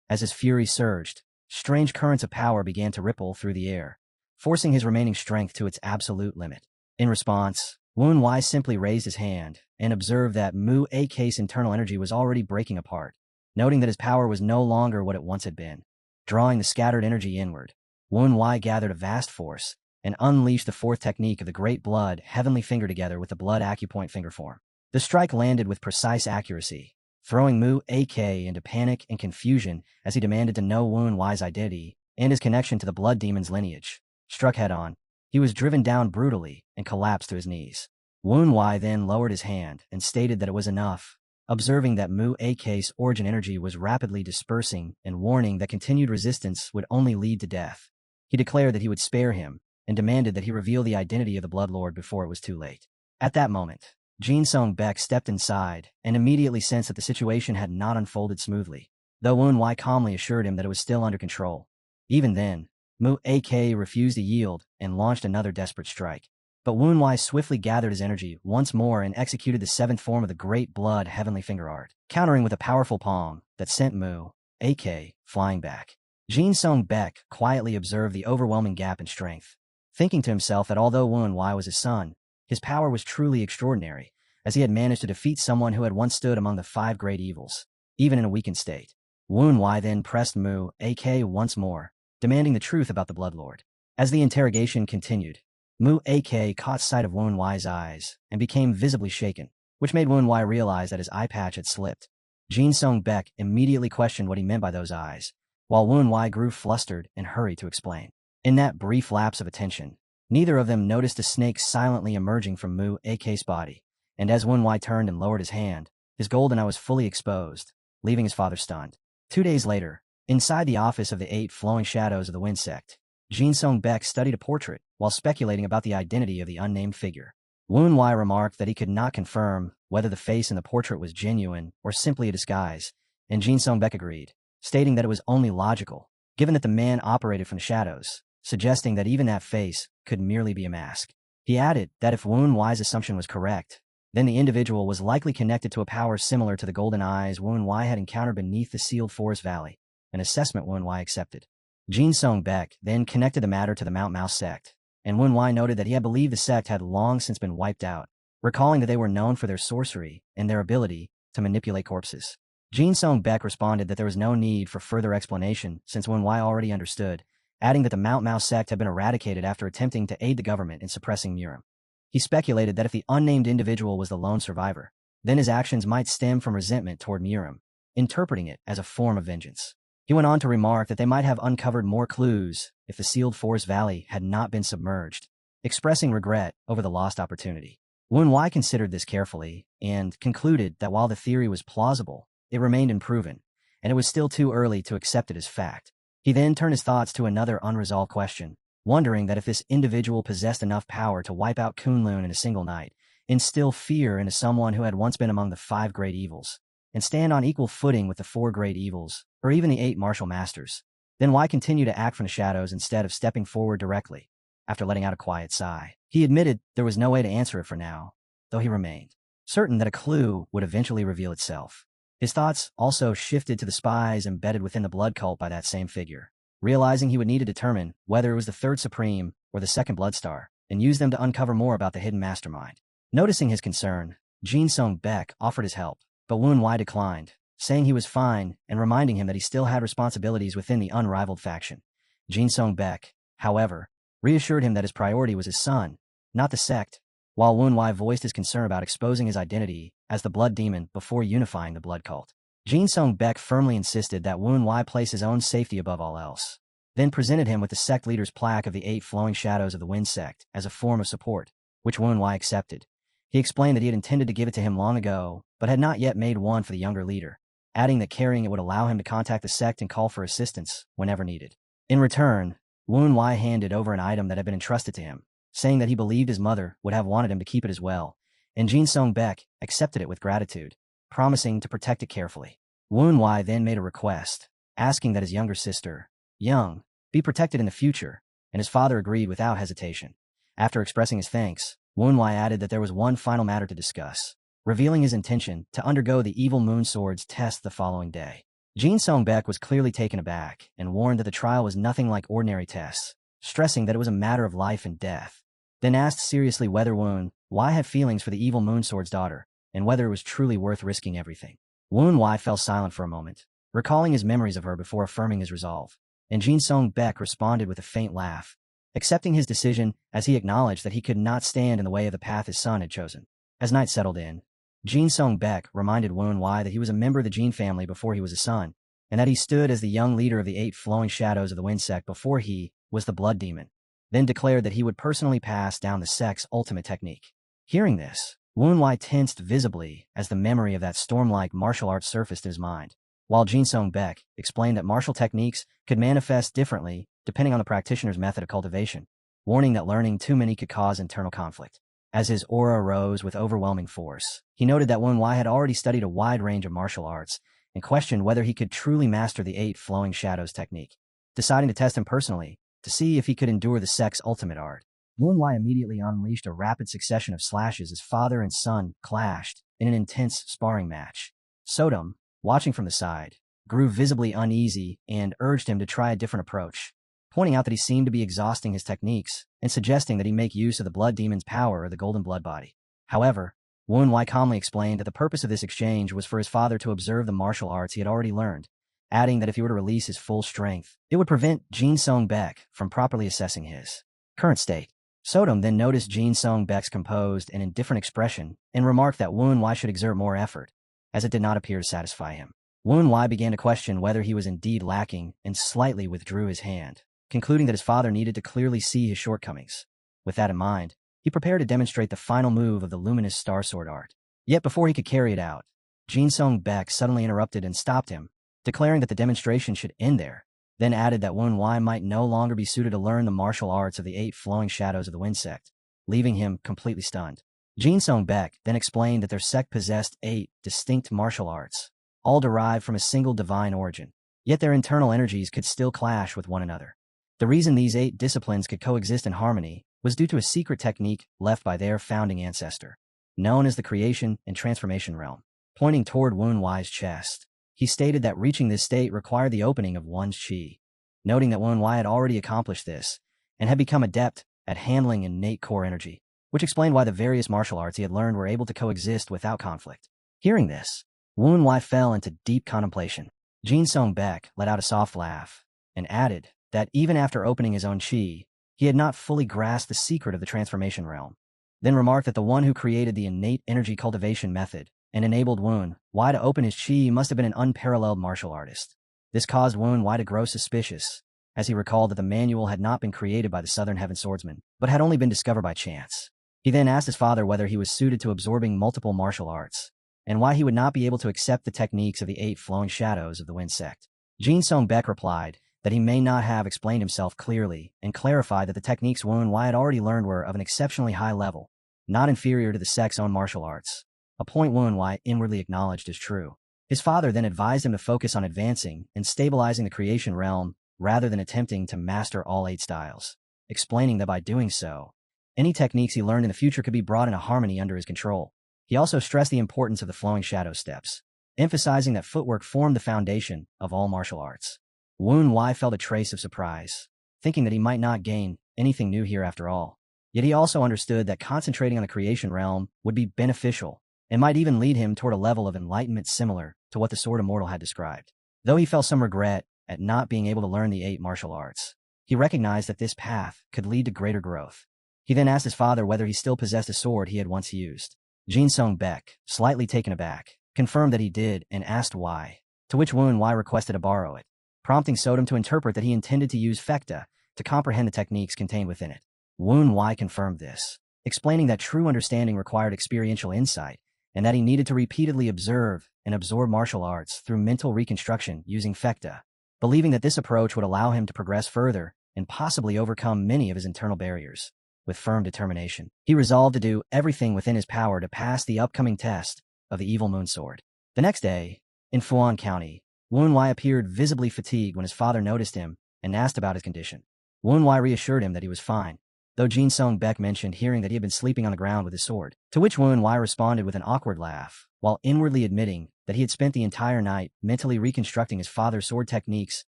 Speaker 1: As his fury surged, strange currents of power began to ripple through the air, forcing his remaining strength to its absolute limit. In response, Wen Wai simply raised his hand and observed that Mu AK's internal energy was already breaking apart, noting that his power was no longer what it once had been. Drawing the scattered energy inward, Wen Wai gathered a vast force and unleashed the 4th technique of the Great Blood Heavenly Finger together with the Blood Acupoint Finger form. The strike landed with precise accuracy, throwing Mu AK into panic and confusion as he demanded to know Wen Wai's identity and his connection to the Blood Demon's lineage. Struck head-on, he was driven down brutally and collapsed to his knees. Wen Wai then lowered his hand and stated that it was enough, observing that Mu AK's origin energy was rapidly dispersing and warning that continued resistance would only lead to death. He declared that he would spare him and demanded that he reveal the identity of the Bloodlord before it was too late. At that moment, Jin Song Baek stepped inside and immediately sensed that the situation had not unfolded smoothly, though Wen Wai calmly assured him that it was still under control. Even then, Mu AK refused to yield and launched another desperate strike. But Wen Wai swiftly gathered his energy once more and executed the 7th form of the Great Blood Heavenly Finger Art, countering with a powerful palm that sent Mu AK flying back. Jin Song Baek quietly observed the overwhelming gap in strength, thinking to himself that although Wen Wai was his son, his power was truly extraordinary, as he had managed to defeat someone who had once stood among the 5 great evils, even in a weakened state. Wen Wai then pressed Mu AK once more, demanding the truth about the Bloodlord. As the interrogation continued, Mu AK caught sight of Woon Wai's eyes and became visibly shaken, which made Woon Wai realize that his eye patch had slipped. Jin Sung Baek immediately questioned what he meant by those eyes, while Woon Wai grew flustered and hurried to explain. In that brief lapse of attention, neither of them noticed a snake silently emerging from Mu AK's body, and as Woon Wai turned and lowered his hand, his golden eye was fully exposed, leaving his father stunned. 2 days later, inside the office of the 8 flowing shadows of the wind sect, Jin Sung Baek studied a portrait while speculating about the identity of the unnamed figure. Woon Wai remarked that he could not confirm whether the face in the portrait was genuine or simply a disguise, and Jin Sung Baek agreed, stating that it was only logical, given that the man operated from the shadows, suggesting that even that face could merely be a mask. He added that if Woon Wai's assumption was correct, then the individual was likely connected to a power similar to the golden eyes Woon Wai had encountered beneath the sealed forest valley, an assessment Woon Wai accepted. Jin Sung Baek then connected the matter to the Mount Mao sect, and Woon Wai noted that he had believed the sect had long since been wiped out, recalling that they were known for their sorcery and their ability to manipulate corpses. Jin Sung Baek responded that there was no need for further explanation since Woon Wai already understood, adding that the Mount Mao sect had been eradicated after attempting to aid the government in suppressing Murim. He speculated that if the unnamed individual was the lone survivor, then his actions might stem from resentment toward Murim, interpreting it as a form of vengeance. He went on to remark that they might have uncovered more clues if the sealed forest valley had not been submerged, expressing regret over the lost opportunity. Woon Wai considered this carefully and concluded that while the theory was plausible, it remained unproven, and it was still too early to accept it as fact. He then turned his thoughts to another unresolved question, wondering that if this individual possessed enough power to wipe out Kunlun in a single night, instill fear into someone who had once been among the 5 great evils, and stand on equal footing with the 4 great evils, or even the 8 martial masters, then why continue to act from the shadows instead of stepping forward directly? After letting out a quiet sigh, he admitted there was no way to answer it for now, though he remained certain that a clue would eventually reveal itself. His thoughts also shifted to the spies embedded within the blood cult by that same figure, realizing he would need to determine whether it was the 3rd Supreme or the 2nd Blood Star, and use them to uncover more about the hidden mastermind. Noticing his concern, Jin Sung Baek offered his help, but Woon Wai declined, saying he was fine and reminding him that he still had responsibilities within the unrivaled faction. Jin Sung Baek, however, reassured him that his priority was his son, not the sect, while Woon Wai voiced his concern about exposing his identity as the blood demon before unifying the blood cult. Jin Sung Baek firmly insisted that Woon Wai place his own safety above all else, then presented him with the sect leader's plaque of the 8 flowing shadows of the wind sect as a form of support, which Woon Wai accepted. He explained that he had intended to give it to him long ago, but had not yet made one for the younger leader, adding that carrying it would allow him to contact the sect and call for assistance whenever needed. In return, Woon Wai handed over an item that had been entrusted to him, saying that he believed his mother would have wanted him to keep it as well, and Jin Sung Baek accepted it with gratitude, promising to protect it carefully. Woon Wai then made a request, asking that his younger sister, Young, be protected in the future, and his father agreed without hesitation. After expressing his thanks, Woon Wai added that there was one final matter to discuss, revealing his intention to undergo the evil moon sword's test the following day. Jin Sung Baek was clearly taken aback and warned that the trial was nothing like ordinary tests, stressing that it was a matter of life and death, then asked seriously whether Woon Wai had feelings for the evil moon sword's daughter, and whether it was truly worth risking everything. Woon Wai fell silent for a moment, recalling his memories of her before affirming his resolve, and Jin Sung Baek responded with a faint laugh, accepting his decision as he acknowledged that he could not stand in the way of the path his son had chosen. As night settled in, Jin Sung Baek reminded Woon Wai that he was a member of the Jin family before he was a son, and that he stood as the young leader of the 8 flowing shadows of the wind sect before he was the blood demon, then declared that he would personally pass down the sect's ultimate technique. Hearing this, Woon Wai tensed visibly as the memory of that storm-like martial arts surfaced in his mind, while Jin Sung Baek explained that martial techniques could manifest differently depending on the practitioner's method of cultivation, warning that learning too many could cause internal conflict. As his aura rose with overwhelming force, he noted that Woon Wai had already studied a wide range of martial arts and questioned whether he could truly master the 8 flowing shadows technique, deciding to test him personally to see if he could endure the sect's ultimate art. Woon Wai immediately unleashed a rapid succession of slashes as father and son clashed in an intense sparring match. Sodom, watching from the side, grew visibly uneasy and urged him to try a different approach, pointing out that he seemed to be exhausting his techniques and suggesting that he make use of the blood demon's power or the golden blood body. However, Woon Wai calmly explained that the purpose of this exchange was for his father to observe the martial arts he had already learned, adding that if he were to release his full strength, it would prevent Jin Sung Baek from properly assessing his current state. Sodom then noticed Jin Sung-baek's composed and indifferent expression and remarked that Woon Wai should exert more effort, as it did not appear to satisfy him. Woon Wai began to question whether he was indeed lacking and slightly withdrew his hand, concluding that his father needed to clearly see his shortcomings. With that in mind, he prepared to demonstrate the final move of the luminous star sword art. Yet before he could carry it out, Jin Sung-baek suddenly interrupted and stopped him, declaring that the demonstration should end there, then added that Woon Wai might no longer be suited to learn the martial arts of the 8 flowing shadows of the wind sect, leaving him completely stunned. Jin Sung-baek then explained that their sect possessed 8 distinct martial arts, all derived from a single divine origin, yet their internal energies could still clash with one another. The reason these 8 disciplines could coexist in harmony was due to a secret technique left by their founding ancestor, known as the creation and transformation realm. Pointing toward Woon Wai's chest, he stated that reaching this state required the opening of one's chi, noting that Woon Wai had already accomplished this and had become adept at handling innate core energy, which explained why the various martial arts he had learned were able to coexist without conflict. Hearing this, Woon Wai fell into deep contemplation. Jin Sung-baek let out a soft laugh and added that even after opening his own chi, he had not fully grasped the secret of the transformation realm, then remarked that the one who created the innate energy cultivation method and enabled Woon Wai to open his chi must have been an unparalleled martial artist. This caused Woon Wai to grow suspicious, as he recalled that the manual had not been created by the Southern Heaven Swordsman, but had only been discovered by chance. He then asked his father whether he was suited to absorbing multiple martial arts, and why he would not be able to accept the techniques of the 8 flowing shadows of the wind sect. Jin Sung-baek replied that he may not have explained himself clearly and clarified that the techniques Woon Wai had already learned were of an exceptionally high level, not inferior to the sect's own martial arts, a point Woon Wai inwardly acknowledged as true. His father then advised him to focus on advancing and stabilizing the creation realm rather than attempting to master all 8 styles, explaining that by doing so, any techniques he learned in the future could be brought into harmony under his control. He also stressed the importance of the flowing shadow steps, emphasizing that footwork formed the foundation of all martial arts. Woon Wai felt a trace of surprise, thinking that he might not gain anything new here after all. Yet he also understood that concentrating on the creation realm would be beneficial and might even lead him toward a level of enlightenment similar to what the Sword Immortal had described. Though he felt some regret at not being able to learn the 8 martial arts, he recognized that this path could lead to greater growth. He then asked his father whether he still possessed a sword he had once used. Jin Sung-baek, slightly taken aback, confirmed that he did and asked why, to which Woon Wai requested to borrow it, prompting Sodom to interpret that he intended to use fekta to comprehend the techniques contained within it. Woon Wai confirmed this, explaining that true understanding required experiential insight and that he needed to repeatedly observe and absorb martial arts through mental reconstruction using fekta, believing that this approach would allow him to progress further and possibly overcome many of his internal barriers. With firm determination, he resolved to do everything within his power to pass the upcoming test of the Evil Moon Sword. The next day, in Fuan County, Woon Wai appeared visibly fatigued when his father noticed him and asked about his condition. Woon Wai reassured him that he was fine, though Jin Sung-baek mentioned hearing that he had been sleeping on the ground with his sword, to which Woon Wai responded with an awkward laugh, while inwardly admitting that he had spent the entire night mentally reconstructing his father's sword techniques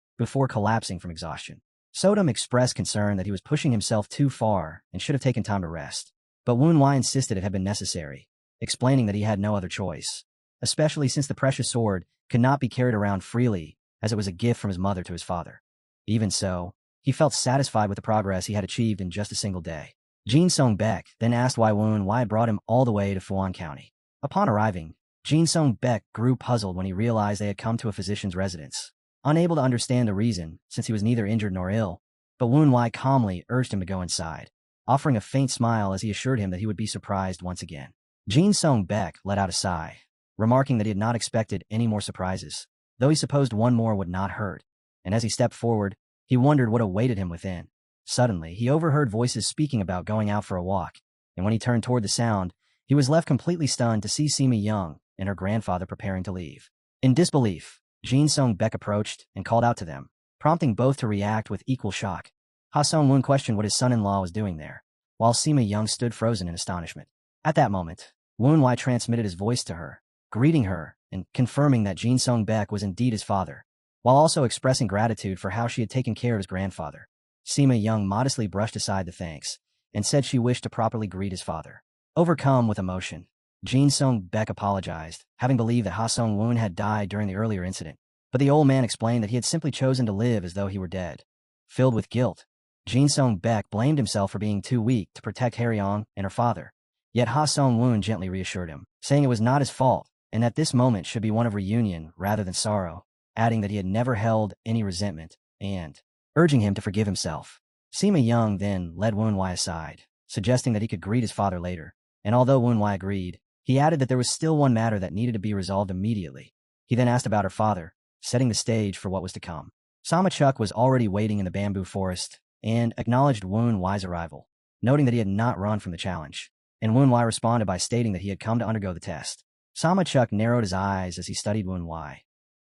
Speaker 1: before collapsing from exhaustion. Sodom expressed concern that he was pushing himself too far and should have taken time to rest, but Woon Wai insisted it had been necessary, explaining that he had no other choice, especially since the precious sword could not be carried around freely as it was a gift from his mother to his father. Even so, he felt satisfied with the progress he had achieved in just a single day. Jin Sung-baek then asked why Woon Wai brought him all the way to Fuan County. Upon arriving, Jin Sung-baek grew puzzled when he realized they had come to a physician's residence. Unable to understand the reason, since he was neither injured nor ill, but Woon Wai calmly urged him to go inside, offering a faint smile as he assured him that he would be surprised once again. Jin Sung-baek let out a sigh, remarking that he had not expected any more surprises, though he supposed one more would not hurt, and as he stepped forward, he wondered what awaited him within. Suddenly, he overheard voices speaking about going out for a walk, and when he turned toward the sound, he was left completely stunned to see Sima Young and her grandfather preparing to leave. In disbelief, Jin Sung-baek approached and called out to them, prompting both to react with equal shock. Ha Sung-woon questioned what his son-in-law was doing there, while Sima Young stood frozen in astonishment. At that moment, Woon Wai transmitted his voice to her, greeting her and confirming that Jin Sung-baek was indeed his father, while also expressing gratitude for how she had taken care of his grandfather. Sima Young modestly brushed aside the thanks and said she wished to properly greet his father. Overcome with emotion, Jin Sung-baek apologized, having believed that Ha Sung-woon had died during the earlier incident, but the old man explained that he had simply chosen to live as though he were dead. Filled with guilt, Jin Song-baek blamed himself for being too weak to protect Haryong and her father. Yet Ha Song-woon gently reassured him, saying it was not his fault and that this moment should be one of reunion rather than sorrow, adding that he had never held any resentment and urging him to forgive himself. Sima Young then led Woon-wai aside, suggesting that he could greet his father later, and although Woon-wai agreed, he added that there was still one matter that needed to be resolved immediately. He then asked about her father, setting the stage for what was to come. Samachuk was already waiting in the bamboo forest and acknowledged Woon-wai's arrival, noting that he had not run from the challenge, and Woon-wai responded by stating that he had come to undergo the test. Samachuk narrowed his eyes as he studied Woon-wai,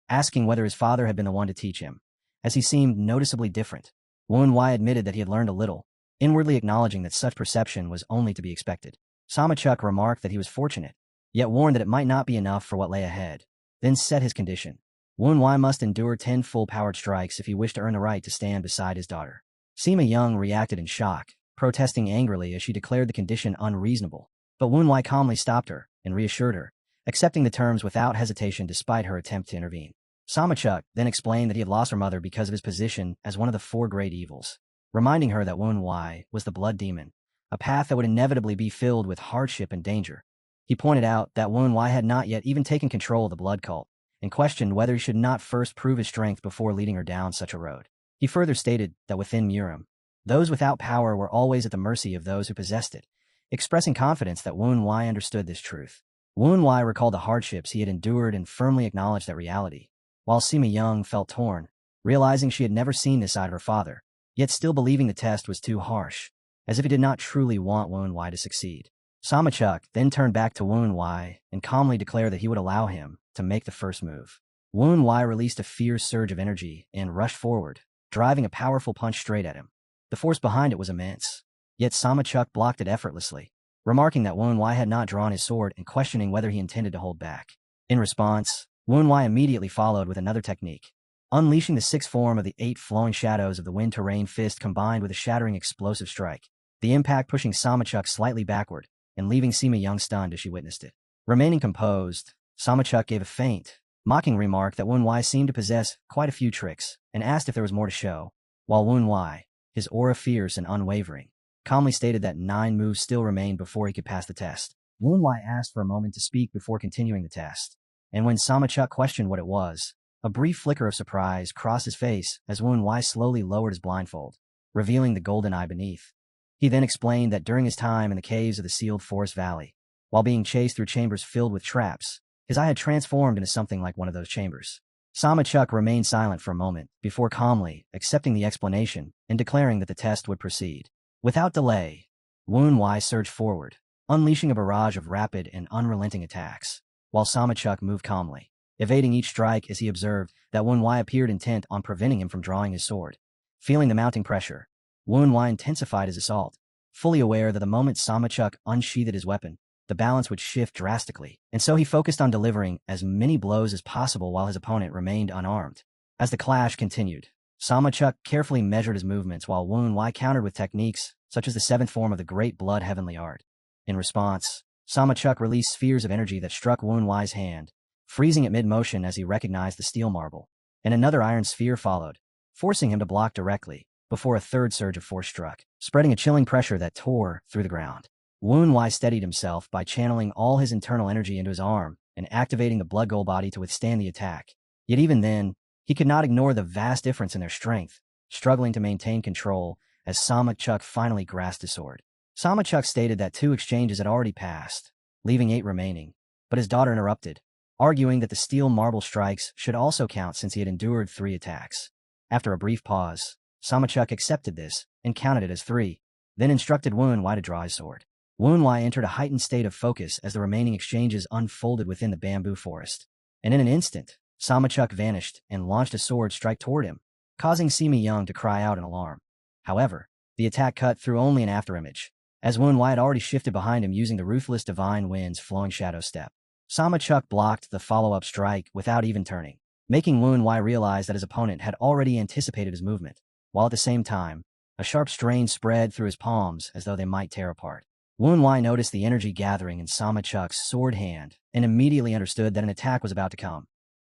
Speaker 1: asking whether his father had been the one to teach him, as he seemed noticeably different. Woon-wai admitted that he had learned a little, inwardly acknowledging that such perception was only to be expected. Samachuk remarked that he was fortunate, yet warned that it might not be enough for what lay ahead, then set his condition. Woon-wai must endure 10 full-powered strikes if he wished to earn the right to stand beside his daughter. Sima Young reacted in shock, protesting angrily as she declared the condition unreasonable, but Woon-wai calmly stopped her and reassured her, accepting the terms without hesitation despite her attempt to intervene. Samachuk then explained that he had lost her mother because of his position as one of the 4 great evils, reminding her that Woon-wai was the blood demon, a path that would inevitably be filled with hardship and danger. He pointed out that Woon-wai had not yet even taken control of the blood cult, and questioned whether he should not first prove his strength before leading her down such a road. He further stated that within Murim, those without power were always at the mercy of those who possessed it, expressing confidence that Woon-wai understood this truth. Woon-wai recalled the hardships he had endured and firmly acknowledged that reality, while Sima Young felt torn, realizing she had never seen this side of her father, yet still believing the test was too harsh, as if he did not truly want Woon-wai to succeed. Samachuk then turned back to Woon-wai and calmly declared that he would allow him to make the first move. Woon-wai released a fierce surge of energy and rushed forward, driving a powerful punch straight at him. The force behind it was immense, yet Samachuk blocked it effortlessly, remarking that Woon-wai had not drawn his sword and questioning whether he intended to hold back. In response, Woon-wai immediately followed with another technique, unleashing the 6th form of the 8 flowing shadows of the wind terrain fist combined with a shattering explosive strike, the impact pushing Samachuk slightly backward and leaving Sima Young stunned as she witnessed it. Remaining composed, Samachuk gave a faint, mocking remark that Woon-wai seemed to possess quite a few tricks and asked if there was more to show, while Woon-wai, his aura fierce and unwavering, calmly stated that 9 moves still remained before he could pass the test. Woon-wai asked for a moment to speak before continuing the test, and when Samachuk questioned what it was, a brief flicker of surprise crossed his face as Woon-wai slowly lowered his blindfold, revealing the golden eye beneath. He then explained that during his time in the caves of the sealed forest valley, while being chased through chambers filled with traps, his eye had transformed into something like one of those chambers. Samachuk remained silent for a moment before calmly accepting the explanation and declaring that the test would proceed. Without delay, Woon-wai surged forward, unleashing a barrage of rapid and unrelenting attacks, while Samachuk moved calmly, evading each strike as he observed that Woon-wai appeared intent on preventing him from drawing his sword. Feeling the mounting pressure, Woon-wai intensified his assault, fully aware that the moment Samachuk unsheathed his weapon, the balance would shift drastically, and so he focused on delivering as many blows as possible while his opponent remained unarmed. As the clash continued, Samachuk carefully measured his movements while Woon-wai countered with techniques such as the 7th form of the Great Blood Heavenly Art. In response, Samachuk released spheres of energy that struck Woon-wai's hand, freezing it mid-motion as he recognized the steel marble, and another iron sphere followed, forcing him to block directly, before a 3rd surge of force struck, spreading a chilling pressure that tore through the ground. Woon-wai steadied himself by channeling all his internal energy into his arm and activating the blood gold body to withstand the attack. Yet even then, he could not ignore the vast difference in their strength, struggling to maintain control as Samachuk finally grasped his sword. Samachuk stated that 2 exchanges had already passed, leaving 8 remaining, but his daughter interrupted, arguing that the steel marble strikes should also count since he had endured 3 attacks. After a brief pause, Samachuk accepted this and counted it as 3, then instructed Woon-wai to draw his sword. Woon-wai entered a heightened state of focus as the remaining exchanges unfolded within the bamboo forest, and in an instant, Samachuk vanished and launched a sword strike toward him, causing Sima Young to cry out in alarm. However, the attack cut through only an afterimage, as Woon-wai had already shifted behind him using the ruthless divine wind's flowing shadow step. Samachuk blocked the follow-up strike without even turning, making Woon-wai realize that his opponent had already anticipated his movement, while at the same time, a sharp strain spread through his palms as though they might tear apart. Woon-wai noticed the energy gathering in Samachuk's sword hand and immediately understood that an attack was about to come.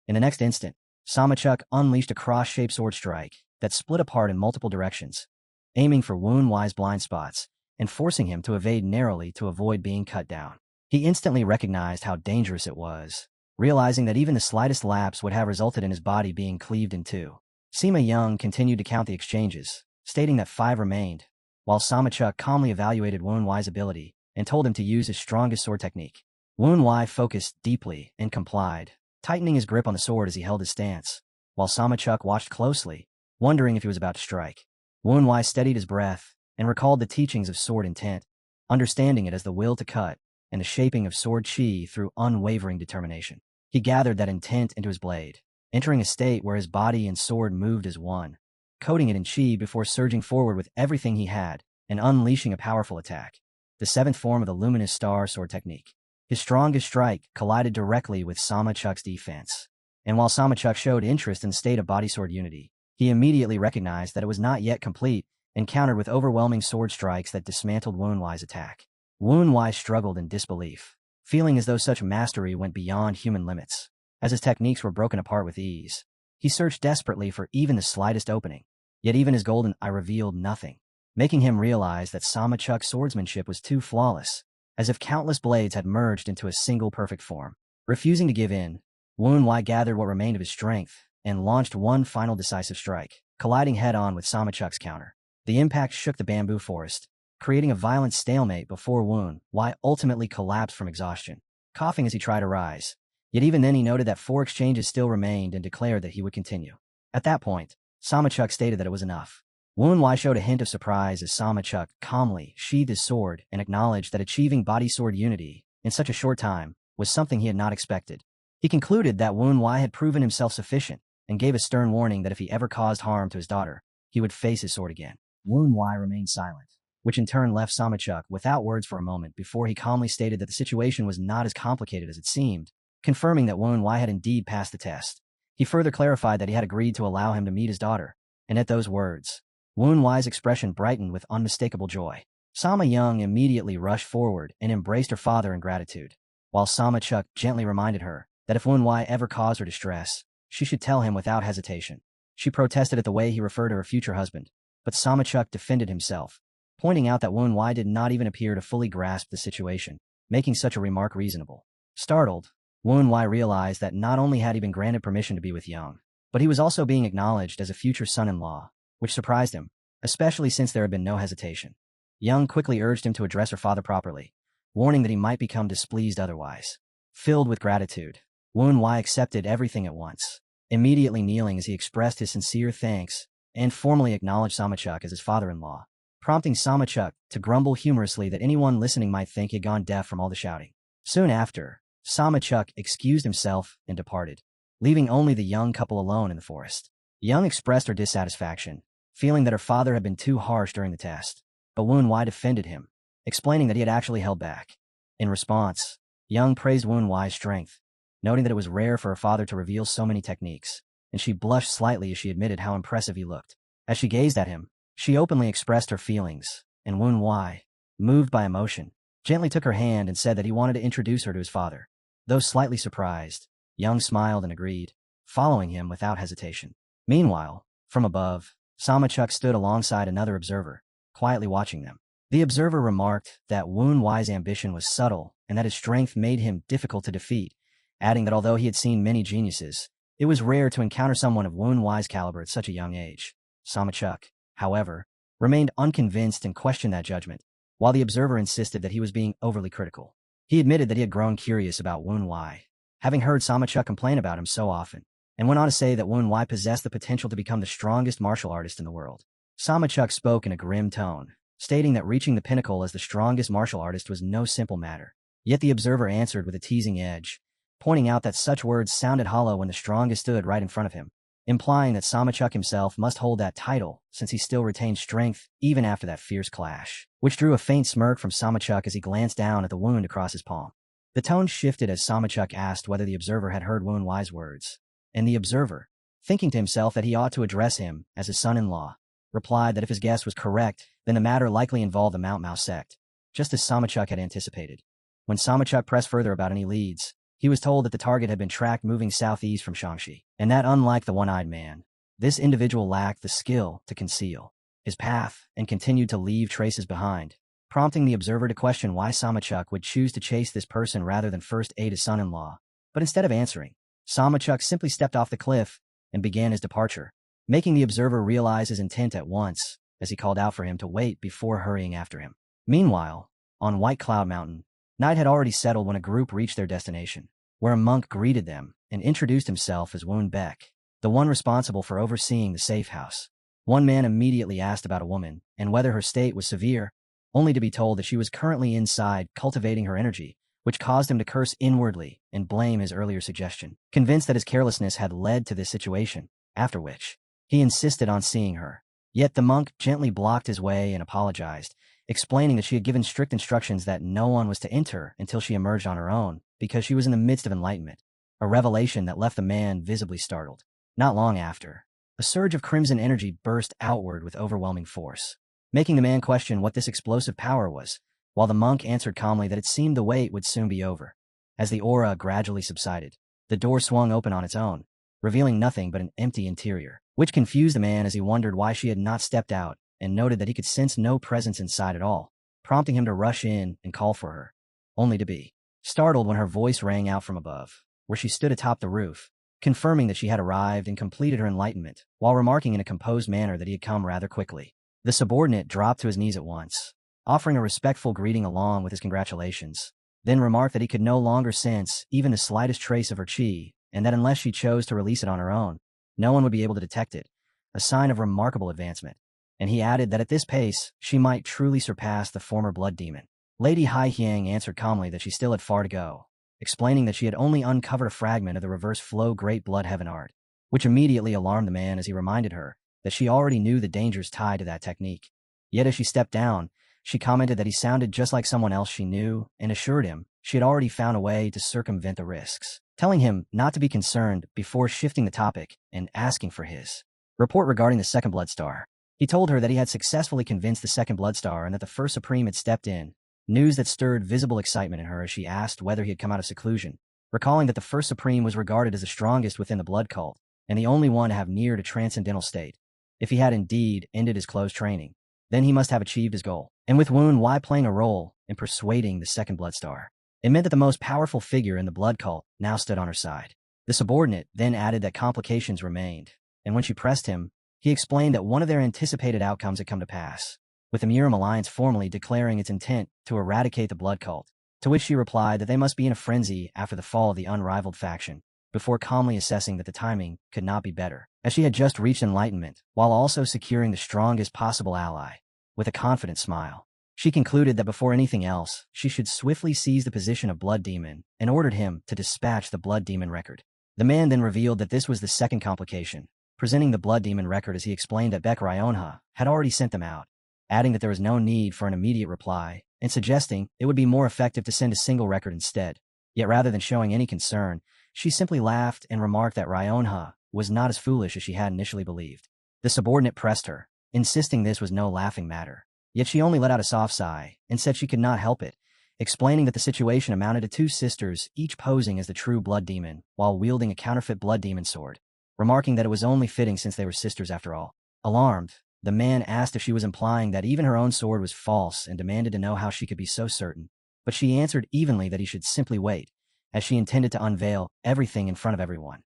Speaker 1: In the next instant, Samachuk unleashed a cross-shaped sword strike that split apart in multiple directions, aiming for Woon Wai's blind spots and forcing him to evade narrowly to avoid being cut down. He instantly recognized how dangerous it was, realizing that even the slightest lapse would have resulted in his body being cleaved in two. Sima Young continued to count the exchanges, stating that 5 remained, while Samachuk calmly evaluated Woon Wai's ability and told him to use his strongest sword technique. Woon Wai focused deeply and complied, tightening his grip on the sword as he held his stance, while Samachuk watched closely, wondering if he was about to strike. Woon Wai steadied his breath and recalled the teachings of sword intent, understanding it as the will to cut and the shaping of sword chi through unwavering determination. He gathered that intent into his blade, entering a state where his body and sword moved as one, coating it in chi before surging forward with everything he had and unleashing a powerful attack, the 7th form of the luminous star sword technique. His strongest strike collided directly with Samachuk's defense, and while Samachuk showed interest in the state of body sword unity, he immediately recognized that it was not yet complete and countered with overwhelming sword strikes that dismantled Woon Wai's attack. Woon Wai struggled in disbelief, feeling as though such mastery went beyond human limits. As his techniques were broken apart with ease, he searched desperately for even the slightest opening, yet even his golden eye revealed nothing, making him realize that Samachuk's swordsmanship was too flawless, as if countless blades had merged into a single perfect form. Refusing to give in, Woon Wai gathered what remained of his strength and launched one final decisive strike, colliding head-on with Samachuk's counter. The impact shook the bamboo forest, creating a violent stalemate before Woon Wai ultimately collapsed from exhaustion, coughing as he tried to rise. Yet even then he noted that 4 exchanges still remained and declared that he would continue. At that point, Samachuk stated that it was enough. Woon Wai showed a hint of surprise as Samachuk calmly sheathed his sword and acknowledged that achieving body-sword unity in such a short time was something he had not expected. He concluded that Woon Wai had proven himself sufficient and gave a stern warning that if he ever caused harm to his daughter, he would face his sword again. Woon Wai remained silent, which in turn left Samachuk without words for a moment before he calmly stated that the situation was not as complicated as it seemed, confirming that Woon Wai had indeed passed the test. He further clarified that he had agreed to allow him to meet his daughter, and at those words, Woon Wai's expression brightened with unmistakable joy. Sama Young immediately rushed forward and embraced her father in gratitude, while Samachuk gently reminded her that if Woon Wai ever caused her distress, she should tell him without hesitation. She protested at the way he referred to her future husband, but Samachuk defended himself, pointing out that Woon Wai did not even appear to fully grasp the situation, making such a remark reasonable. Startled, Woon Wai realized that not only had he been granted permission to be with Young, but he was also being acknowledged as a future son-in-law, which surprised him, especially since there had been no hesitation. Young quickly urged him to address her father properly, warning that he might become displeased otherwise. Filled with gratitude, Woon Wai accepted everything at once, immediately kneeling as he expressed his sincere thanks and formally acknowledged Samachuk as his father-in-law, prompting Samachuk to grumble humorously that anyone listening might think he had gone deaf from all the shouting. Soon after, Samachuk excused himself and departed, leaving only the young couple alone in the forest. Young expressed her dissatisfaction, feeling that her father had been too harsh during the test, but Woon Wai defended him, explaining that he had actually held back. In response, Young praised Woon Wai's strength, noting that it was rare for her father to reveal so many techniques, and she blushed slightly as she admitted how impressive he looked. As she gazed at him, she openly expressed her feelings, and Woon Wai, moved by emotion, gently took her hand and said that he wanted to introduce her to his father. Though slightly surprised, Young smiled and agreed, following him without hesitation. Meanwhile, from above, Samachuk stood alongside another observer, quietly watching them. The observer remarked that Woon Wai's ambition was subtle and that his strength made him difficult to defeat, adding that although he had seen many geniuses, it was rare to encounter someone of Woon Wai's caliber at such a young age. Samachuk, however, remained unconvinced and questioned that judgment, while the observer insisted that he was being overly critical. He admitted that he had grown curious about Woon Wai, having heard Samachuk complain about him so often, and went on to say that Woon Wai possessed the potential to become the strongest martial artist in the world. Samachuk spoke in a grim tone, stating that reaching the pinnacle as the strongest martial artist was no simple matter. Yet the observer answered with a teasing edge, pointing out that such words sounded hollow when the strongest stood right in front of him, implying that Samachuk himself must hold that title since he still retained strength even after that fierce clash, which drew a faint smirk from Samachuk as he glanced down at the wound across his palm. The tone shifted as Samachuk asked whether the observer had heard Woon Wai's words, and the observer, thinking to himself that he ought to address him as his son-in-law, replied that if his guess was correct, then the matter likely involved the Mount Mao sect, just as Samachuk had anticipated. When Samachuk pressed further about any leads, he was told that the target had been tracked moving southeast from Shangxi, and that unlike the one-eyed man, this individual lacked the skill to conceal. his path and continued to leave traces behind, prompting the observer to question why Samachuk would choose to chase this person rather than first aid his son-in-law. But instead of answering, Samachuk simply stepped off the cliff and began his departure, making the observer realize his intent at once as he called out for him to wait before hurrying after him. Meanwhile, on White Cloud Mountain, night had already settled when a group reached their destination, where a monk greeted them and introduced himself as Woon Beck, the one responsible for overseeing the safe house. One man immediately asked about a woman and whether her state was severe, only to be told that she was currently inside cultivating her energy, which caused him to curse inwardly and blame his earlier suggestion, convinced that his carelessness had led to this situation, after which he insisted on seeing her. Yet the monk gently blocked his way and apologized, explaining that she had given strict instructions that no one was to enter until she emerged on her own because she was in the midst of enlightenment, a revelation that left the man visibly startled. Not long after, a surge of crimson energy burst outward with overwhelming force, making the man question what this explosive power was, while the monk answered calmly that it seemed the wait would soon be over. As the aura gradually subsided, the door swung open on its own, revealing nothing but an empty interior, which confused the man as he wondered why she had not stepped out and noted that he could sense no presence inside at all, prompting him to rush in and call for her, only to be startled when her voice rang out from above, where she stood atop the roof, confirming that she had arrived and completed her enlightenment, while remarking in a composed manner that he had come rather quickly. The subordinate dropped to his knees at once, offering a respectful greeting along with his congratulations, then remarked that he could no longer sense even the slightest trace of her chi, and that unless she chose to release it on her own, no one would be able to detect it, a sign of remarkable advancement. And he added that at this pace, she might truly surpass the former blood demon. Lady Hai Hyang answered calmly that she still had far to go, explaining that she had only uncovered a fragment of the reverse flow great blood heaven art, which immediately alarmed the man as he reminded her that she already knew the dangers tied to that technique. Yet as she stepped down, she commented that he sounded just like someone else she knew and assured him she had already found a way to circumvent the risks, telling him not to be concerned before shifting the topic and asking for his report regarding the second blood star. He told her that he had successfully convinced the second blood star and that the first supreme had stepped in, news that stirred visible excitement in her as she asked whether he had come out of seclusion, recalling that the first supreme was regarded as the strongest within the blood cult and the only one to have neared a transcendental state. If he had indeed ended his closed training, then he must have achieved his goal. And with Woon Wai playing a role in persuading the second blood star, it meant that the most powerful figure in the blood cult now stood on her side. The subordinate then added that complications remained, and when she pressed him, he explained that one of their anticipated outcomes had come to pass, with the Murim Alliance formally declaring its intent to eradicate the blood cult, to which she replied that they must be in a frenzy after the fall of the unrivaled faction, before calmly assessing that the timing could not be better, as she had just reached enlightenment, while also securing the strongest possible ally. With a confident smile, she concluded that before anything else, she should swiftly seize the position of Blood Demon and ordered him to dispatch the Blood Demon record. The man then revealed that this was the second complication, presenting the Blood Demon record as he explained that Beck Ryonha had already sent them out, adding that there was no need for an immediate reply, and suggesting it would be more effective to send a single record instead. Yet rather than showing any concern, she simply laughed and remarked that Ryonha was not as foolish as she had initially believed. The subordinate pressed her, insisting this was no laughing matter. Yet she only let out a soft sigh and said she could not help it, explaining that the situation amounted to two sisters each posing as the true blood demon while wielding a counterfeit blood demon sword, remarking that it was only fitting since they were sisters after all. Alarmed, the man asked if she was implying that even her own sword was false and demanded to know how she could be so certain, but she answered evenly that he should simply wait, as she intended to unveil everything in front of everyone.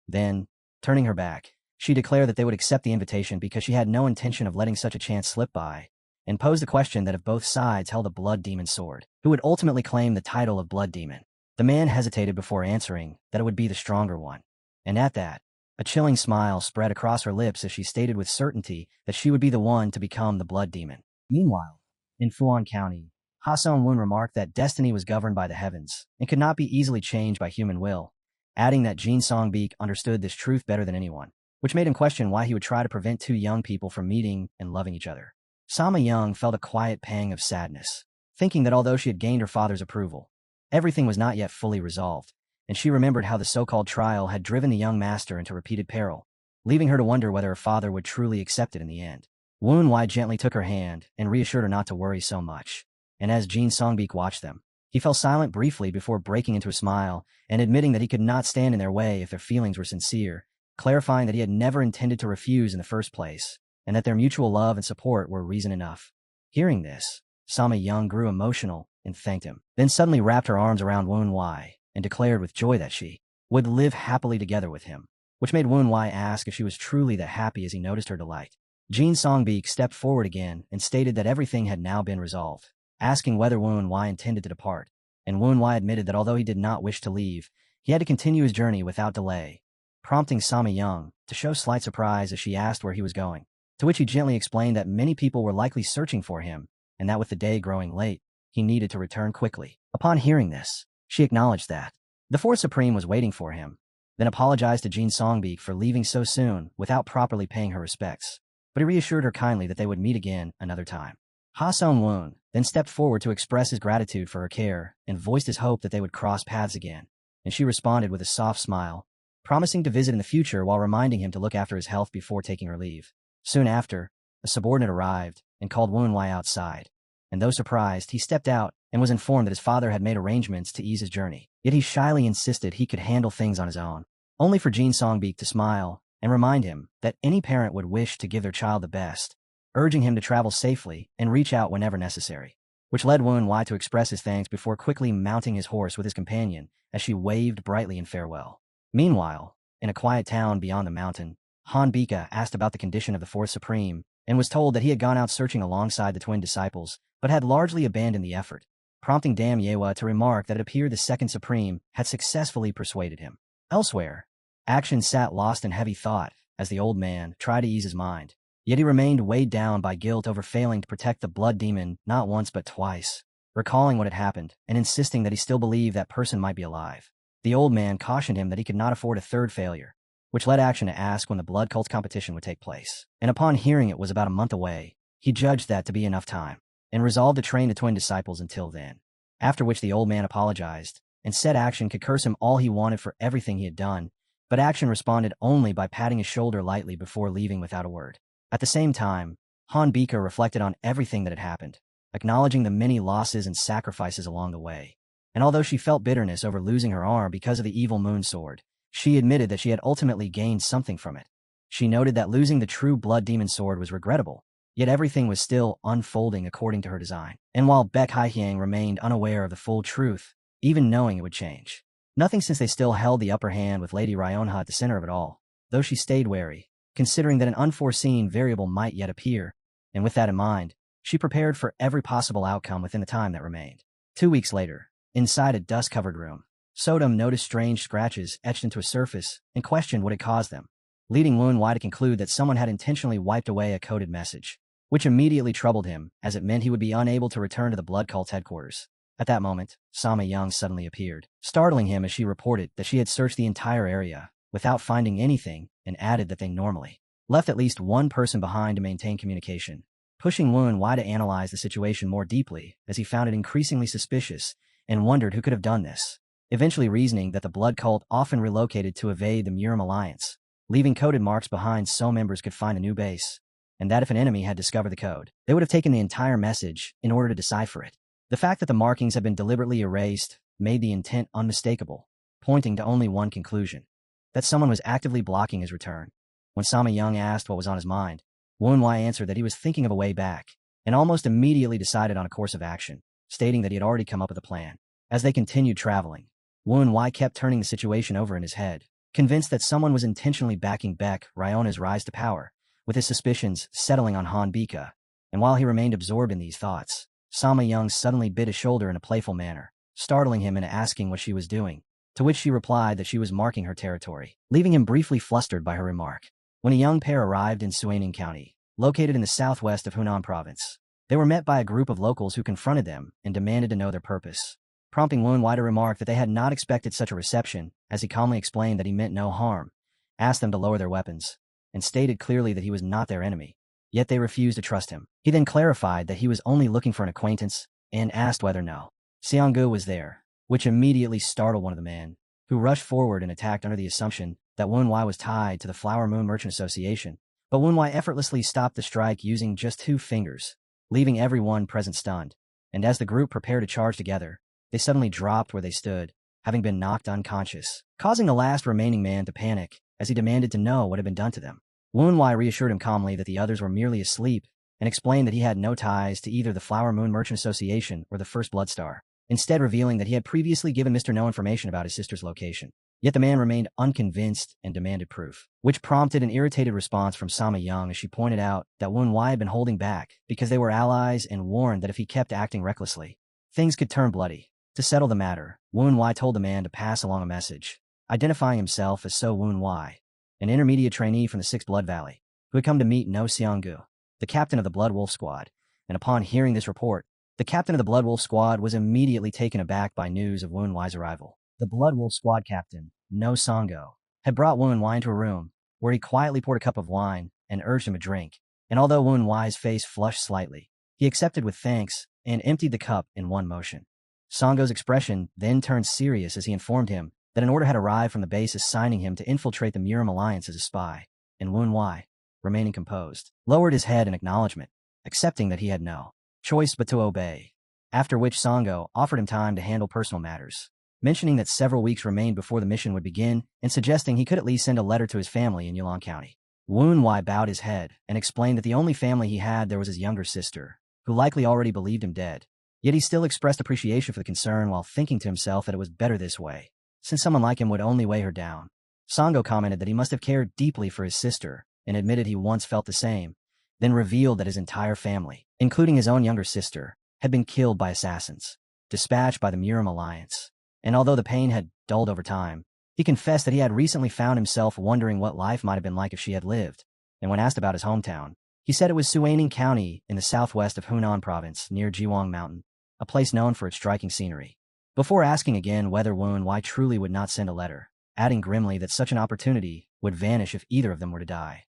Speaker 1: Then, turning her back, she declared that they would accept the invitation because she had no intention of letting such a chance slip by, and posed the question that if both sides held a blood demon sword, who would ultimately claim the title of blood demon. The man hesitated before answering that it would be the stronger one, and at that, a chilling smile spread across her lips as she stated with certainty that she would be the one to become the blood demon. Meanwhile, in Fuan County, Ha Sung-woon remarked that destiny was governed by the heavens and could not be easily changed by human will, adding that Jin Song-beek understood this truth better than anyone, which made him question why he would try to prevent two young people from meeting and loving each other. Sama Young felt a quiet pang of sadness, thinking that although she had gained her father's approval, everything was not yet fully resolved, and she remembered how the so-called trial had driven the young master into repeated peril, leaving her to wonder whether her father would truly accept it in the end. Woon Wai gently took her hand and reassured her not to worry so much, and as Jin Song-beek watched them, he fell silent briefly before breaking into a smile and admitting that he could not stand in their way if their feelings were sincere, clarifying that he had never intended to refuse in the first place, and that their mutual love and support were reason enough. Hearing this, Sama Young grew emotional and thanked him, then suddenly wrapped her arms around Woon Wai and declared with joy that she would live happily together with him, which made Woon Wai ask if she was truly that happy as he noticed her delight. Jin Songbeek stepped forward again and stated that everything had now been resolved, asking whether Woon Wai intended to depart, and Woon Wai admitted that although he did not wish to leave, he had to continue his journey without delay, prompting Sama Young to show slight surprise as she asked where he was going, to which he gently explained that many people were likely searching for him, and that with the day growing late, he needed to return quickly. Upon hearing this, she acknowledged that the Fourth Supreme was waiting for him, then apologized to Jin Songbeek for leaving so soon without properly paying her respects, but he reassured her kindly that they would meet again another time. Ha Sung-woon then stepped forward to express his gratitude for her care and voiced his hope that they would cross paths again, and she responded with a soft smile, promising to visit in the future while reminding him to look after his health before taking her leave. Soon after, a subordinate arrived and called Woon Wai outside, and though surprised, he stepped out and was informed that his father had made arrangements to ease his journey. Yet he shyly insisted he could handle things on his own, only for Jin Songbeek to smile and remind him that any parent would wish to give their child the best, urging him to travel safely and reach out whenever necessary, which led Woon Wai to express his thanks before quickly mounting his horse with his companion as she waved brightly in farewell. Meanwhile, in a quiet town beyond the mountain, Han Bika asked about the condition of the Fourth Supreme and was told that he had gone out searching alongside the twin disciples, but had largely abandoned the effort, prompting Dam Yewa to remark that it appeared the Second Supreme had successfully persuaded him. Elsewhere, Action sat lost in heavy thought as the old man tried to ease his mind, yet he remained weighed down by guilt over failing to protect the blood demon not once but twice, recalling what had happened and insisting that he still believed that person might be alive. The old man cautioned him that he could not afford a third failure, which led Action to ask when the blood cult competition would take place. And upon hearing it was about a month away, he judged that to be enough time, and resolved to train the twin disciples until then, after which the old man apologized, and said Action could curse him all he wanted for everything he had done, but Action responded only by patting his shoulder lightly before leaving without a word. At the same time, Han Bika reflected on everything that had happened, acknowledging the many losses and sacrifices along the way. And although she felt bitterness over losing her arm because of the evil moon sword, she admitted that she had ultimately gained something from it. She noted that losing the true blood demon sword was regrettable, yet everything was still unfolding according to her design. And while Baek Haihyang remained unaware of the full truth, even knowing it would change nothing since they still held the upper hand with Lady Ryonha at the center of it all, though she stayed wary, considering that an unforeseen variable might yet appear, and with that in mind, she prepared for every possible outcome within the time that remained. 2 weeks later, inside a dust-covered room, Sodom noticed strange scratches etched into a surface and questioned what had caused them, leading Woon Wai to conclude that someone had intentionally wiped away a coded message, which immediately troubled him as it meant he would be unable to return to the blood cult's headquarters. At that moment, Sama Young suddenly appeared, startling him as she reported that she had searched the entire area without finding anything and added that they normally left at least one person behind to maintain communication, pushing Woon Wai to analyze the situation more deeply as he found it increasingly suspicious and wondered who could have done this, eventually reasoning that the blood cult often relocated to evade the Murim alliance, leaving coded marks behind so members could find a new base, and that if an enemy had discovered the code, they would have taken the entire message in order to decipher it. The fact that the markings had been deliberately erased made the intent unmistakable, pointing to only one conclusion: that someone was actively blocking his return. When Sama Young asked what was on his mind, Woon Wai answered that he was thinking of a way back, and almost immediately decided on a course of action, stating that he had already come up with a plan. As they continued traveling, Woon Wai kept turning the situation over in his head, convinced that someone was intentionally backing Baek Ryona's rise to power, with his suspicions settling on Han Bika. And while he remained absorbed in these thoughts, Sama Young suddenly bit his shoulder in a playful manner, startling him into asking what she was doing, to which she replied that she was marking her territory, leaving him briefly flustered by her remark. When a young pair arrived in Suining County, located in the southwest of Hunan Province, they were met by a group of locals who confronted them and demanded to know their purpose, prompting Woon Wai to remark that they had not expected such a reception, as he calmly explained that he meant no harm, asked them to lower their weapons, and stated clearly that he was not their enemy. Yet they refused to trust him. He then clarified that he was only looking for an acquaintance and asked whether no Seonggu was there, which immediately startled one of the men, who rushed forward and attacked under the assumption that Woon Wai was tied to the Flower Moon Merchant Association. But Woon Wai effortlessly stopped the strike using just 2 fingers, leaving everyone present stunned. And as the group prepared to charge together, they suddenly dropped where they stood, having been knocked unconscious, causing the last remaining man to panic as he demanded to know what had been done to them. Woon Wai reassured him calmly that the others were merely asleep and explained that he had no ties to either the Flower Moon Merchant Association or the First Blood Star, instead revealing that he had previously given Mr. No information about his sister's location. Yet the man remained unconvinced and demanded proof, which prompted an irritated response from Sama Young as she pointed out that Woon Wai had been holding back because they were allies and warned that if he kept acting recklessly, things could turn bloody. To settle the matter, Woon Wai told the man to pass along a message, identifying himself as So Woon Wai, an intermediate trainee from the Sixth Blood Valley, who had come to meet No Seong-gu, the captain of the Blood Wolf Squad. And upon hearing this report, the captain of the Blood Wolf Squad was immediately taken aback by news of Woon Wai's arrival. The Blood Wolf Squad captain, No Song-go, had brought Woon Wai into a room, where he quietly poured a cup of wine and urged him a drink, and although Woon Wai's face flushed slightly, he accepted with thanks and emptied the cup in one motion. Song-go's expression then turned serious as he informed him that an order had arrived from the base assigning him to infiltrate the Miram Alliance as a spy, and Woon Wai, remaining composed, lowered his head in acknowledgement, accepting that he had no choice but to obey, after which Song-go offered him time to handle personal matters, mentioning that several weeks remained before the mission would begin and suggesting he could at least send a letter to his family in Yulon County. Woon Wai bowed his head and explained that the only family he had there was his younger sister, who likely already believed him dead. Yet he still expressed appreciation for the concern while thinking to himself that it was better this way, since someone like him would only weigh her down. Song-go commented that he must have cared deeply for his sister and admitted he once felt the same, then revealed that his entire family, including his own younger sister, had been killed by assassins, dispatched by the Miram Alliance. And although the pain had dulled over time, he confessed that he had recently found himself wondering what life might have been like if she had lived, and when asked about his hometown, he said it was Suaning County in the southwest of Hunan Province near Jiwang Mountain, a place known for its striking scenery. Before asking again whether Woon Wai truly would not send a letter, adding grimly that such an opportunity would vanish if either of them were to die.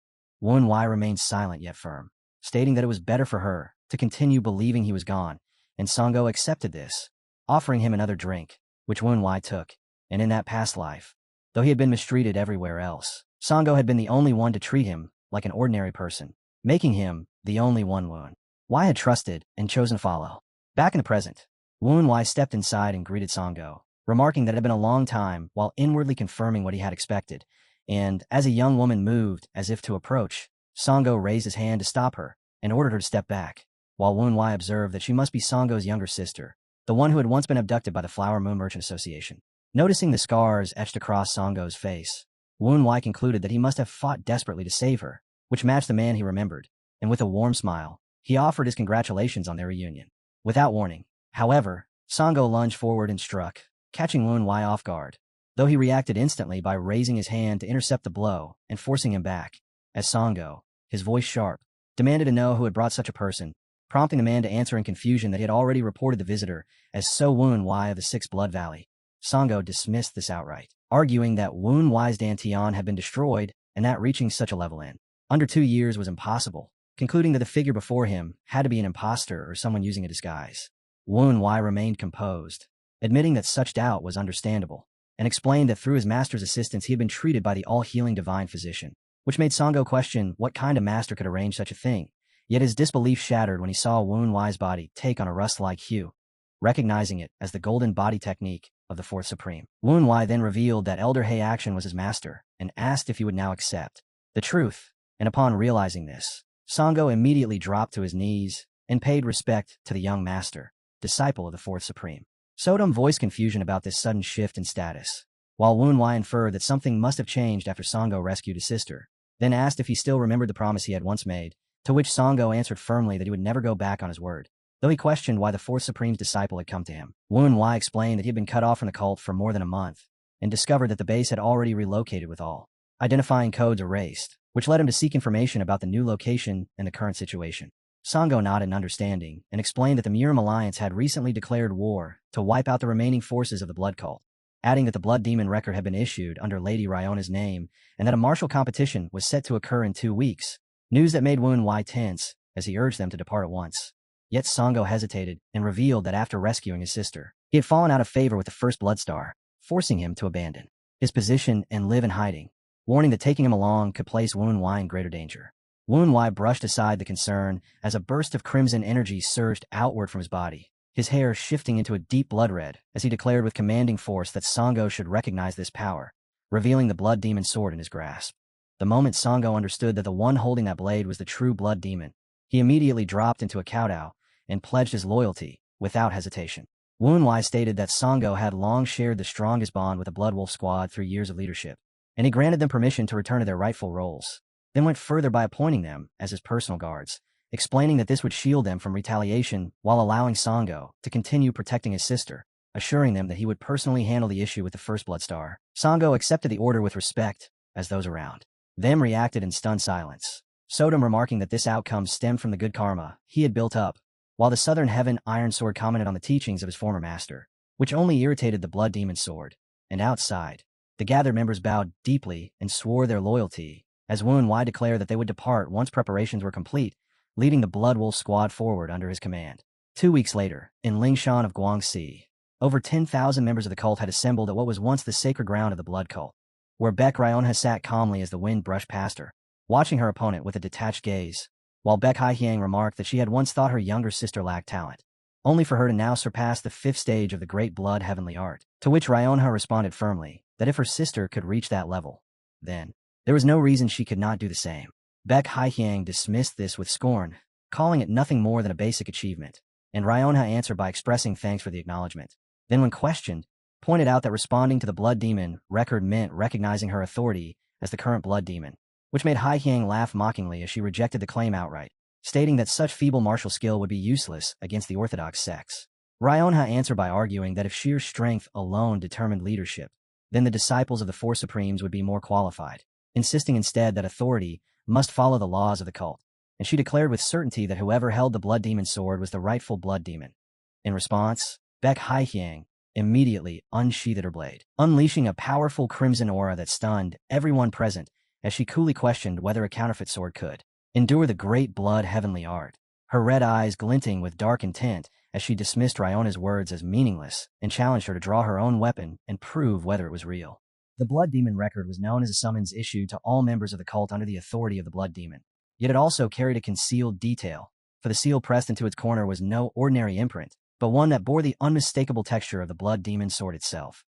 Speaker 1: Woon Wai remained silent yet firm, stating that it was better for her to continue believing he was gone, and Song-go accepted this, offering him another drink, which Woon Wai took, and in that past life, though he had been mistreated everywhere else, Song-go had been the only one to treat him like an ordinary person, making him the only one Woon Wai had trusted and chosen to follow. Back in the present, Woon Wai stepped inside and greeted Song-go, remarking that it had been a long time while inwardly confirming what he had expected, and as a young woman moved as if to approach, Song-go raised his hand to stop her and ordered her to step back, while Woon Wai observed that she must be Song-go's younger sister, the one who had once been abducted by the Flower Moon Merchant Association. Noticing the scars etched across Song-go's face, Woon Wai concluded that he must have fought desperately to save her, which matched the man he remembered, and with a warm smile, he offered his congratulations on their reunion. Without warning, however, Song-go lunged forward and struck, catching Woon Wai off guard, though he reacted instantly by raising his hand to intercept the blow and forcing him back, as Song-go, his voice sharp, demanded to know who had brought such a person, prompting the man to answer in confusion that he had already reported the visitor as So Woon Wai of the Sixth Blood Valley. Song-go dismissed this outright, arguing that Woon Wai's Dantian had been destroyed and that reaching such a level in under 2 years was impossible, concluding that the figure before him had to be an imposter or someone using a disguise. Woon Wai remained composed, admitting that such doubt was understandable, and explained that through his master's assistance he had been treated by the all-healing divine physician, which made Song-go question what kind of master could arrange such a thing. Yet his disbelief shattered when he saw Woon Wai's body take on a rust-like hue, recognizing it as the golden body technique of the Fourth Supreme. Woon Wai then revealed that Elder Hei Action was his master and asked if he would now accept the truth, and upon realizing this, Song-go immediately dropped to his knees and paid respect to the young master, disciple of the Fourth Supreme. Sodom voiced confusion about this sudden shift in status, while Woon Wai inferred that something must have changed after Song-go rescued his sister, then asked if he still remembered the promise he had once made, to which Song-go answered firmly that he would never go back on his word. Though he questioned why the Fourth Supreme's disciple had come to him, Woon Wai explained that he had been cut off from the cult for more than a month, and discovered that the base had already relocated with all identifying codes erased, which led him to seek information about the new location and the current situation. Song-go nodded in understanding and explained that the Miram Alliance had recently declared war to wipe out the remaining forces of the Blood Cult, adding that the Blood Demon record had been issued under Lady Ryona's name and that a martial competition was set to occur in 2 weeks, news that made Woon Wai tense as he urged them to depart at once. Yet Song-go hesitated and revealed that after rescuing his sister, he had fallen out of favor with the First Blood Star, forcing him to abandon his position and live in hiding, warning that taking him along could place Woon Wai in greater danger. Woon Wai brushed aside the concern as a burst of crimson energy surged outward from his body, his hair shifting into a deep blood red as he declared with commanding force that Song-go should recognize this power, revealing the Blood Demon sword in his grasp. The moment Sango understood that the one holding that blade was the true blood demon, he immediately dropped into a kowtow and pledged his loyalty without hesitation. Wunwei stated that Sango had long shared the strongest bond with the Blood Wolf squad through years of leadership, and he granted them permission to return to their rightful roles, then went further by appointing them as his personal guards, explaining that this would shield them from retaliation while allowing Sango to continue protecting his sister, assuring them that he would personally handle the issue with the first Bloodstar. Sango accepted the order with respect, as those around them reacted in stunned silence, Sodom remarking that this outcome stemmed from the good karma he had built up, while the Southern Heaven Iron Sword commented on the teachings of his former master, which only irritated the Blood Demon Sword. And outside, the gathered members bowed deeply and swore their loyalty, as Wunwei declared that they would depart once preparations were complete, leading the Blood Wolf squad forward under his command. 2 weeks later, in Lingshan of Guangxi, over 10,000 members of the cult had assembled at what was once the sacred ground of the Blood Cult, where Baek Ryonha sat calmly as the wind brushed past her, watching her opponent with a detached gaze, while Baek Haihyang remarked that she had once thought her younger sister lacked talent, only for her to now surpass the 5th stage of the Great Blood Heavenly Art, to which Ryonha responded firmly that if her sister could reach that level, then there was no reason she could not do the same. Baek Haihyang dismissed this with scorn, calling it nothing more than a basic achievement, and Ryonha answered by expressing thanks for the acknowledgement. Then when questioned, pointed out that responding to the Blood Demon record meant recognizing her authority as the current Blood Demon, which made Haihyang laugh mockingly as she rejected the claim outright, stating that such feeble martial skill would be useless against the orthodox sects. Ryonha answered by arguing that if sheer strength alone determined leadership, then the disciples of the Four Supremes would be more qualified, insisting instead that authority must follow the laws of the cult, and she declared with certainty that whoever held the Blood Demon sword was the rightful Blood Demon. In response, Baek Haihyang immediately unsheathed her blade, unleashing a powerful crimson aura that stunned everyone present as she coolly questioned whether a counterfeit sword could endure the Great Blood Heavenly Art, her red eyes glinting with dark intent as she dismissed Ryona's words as meaningless and challenged her to draw her own weapon and prove whether it was real. The Blood Demon record was known as a summons issued to all members of the cult under the authority of the Blood Demon, yet it also carried a concealed detail, for the seal pressed into its corner was no ordinary imprint, but one that bore the unmistakable texture of the Blood Demon sword itself.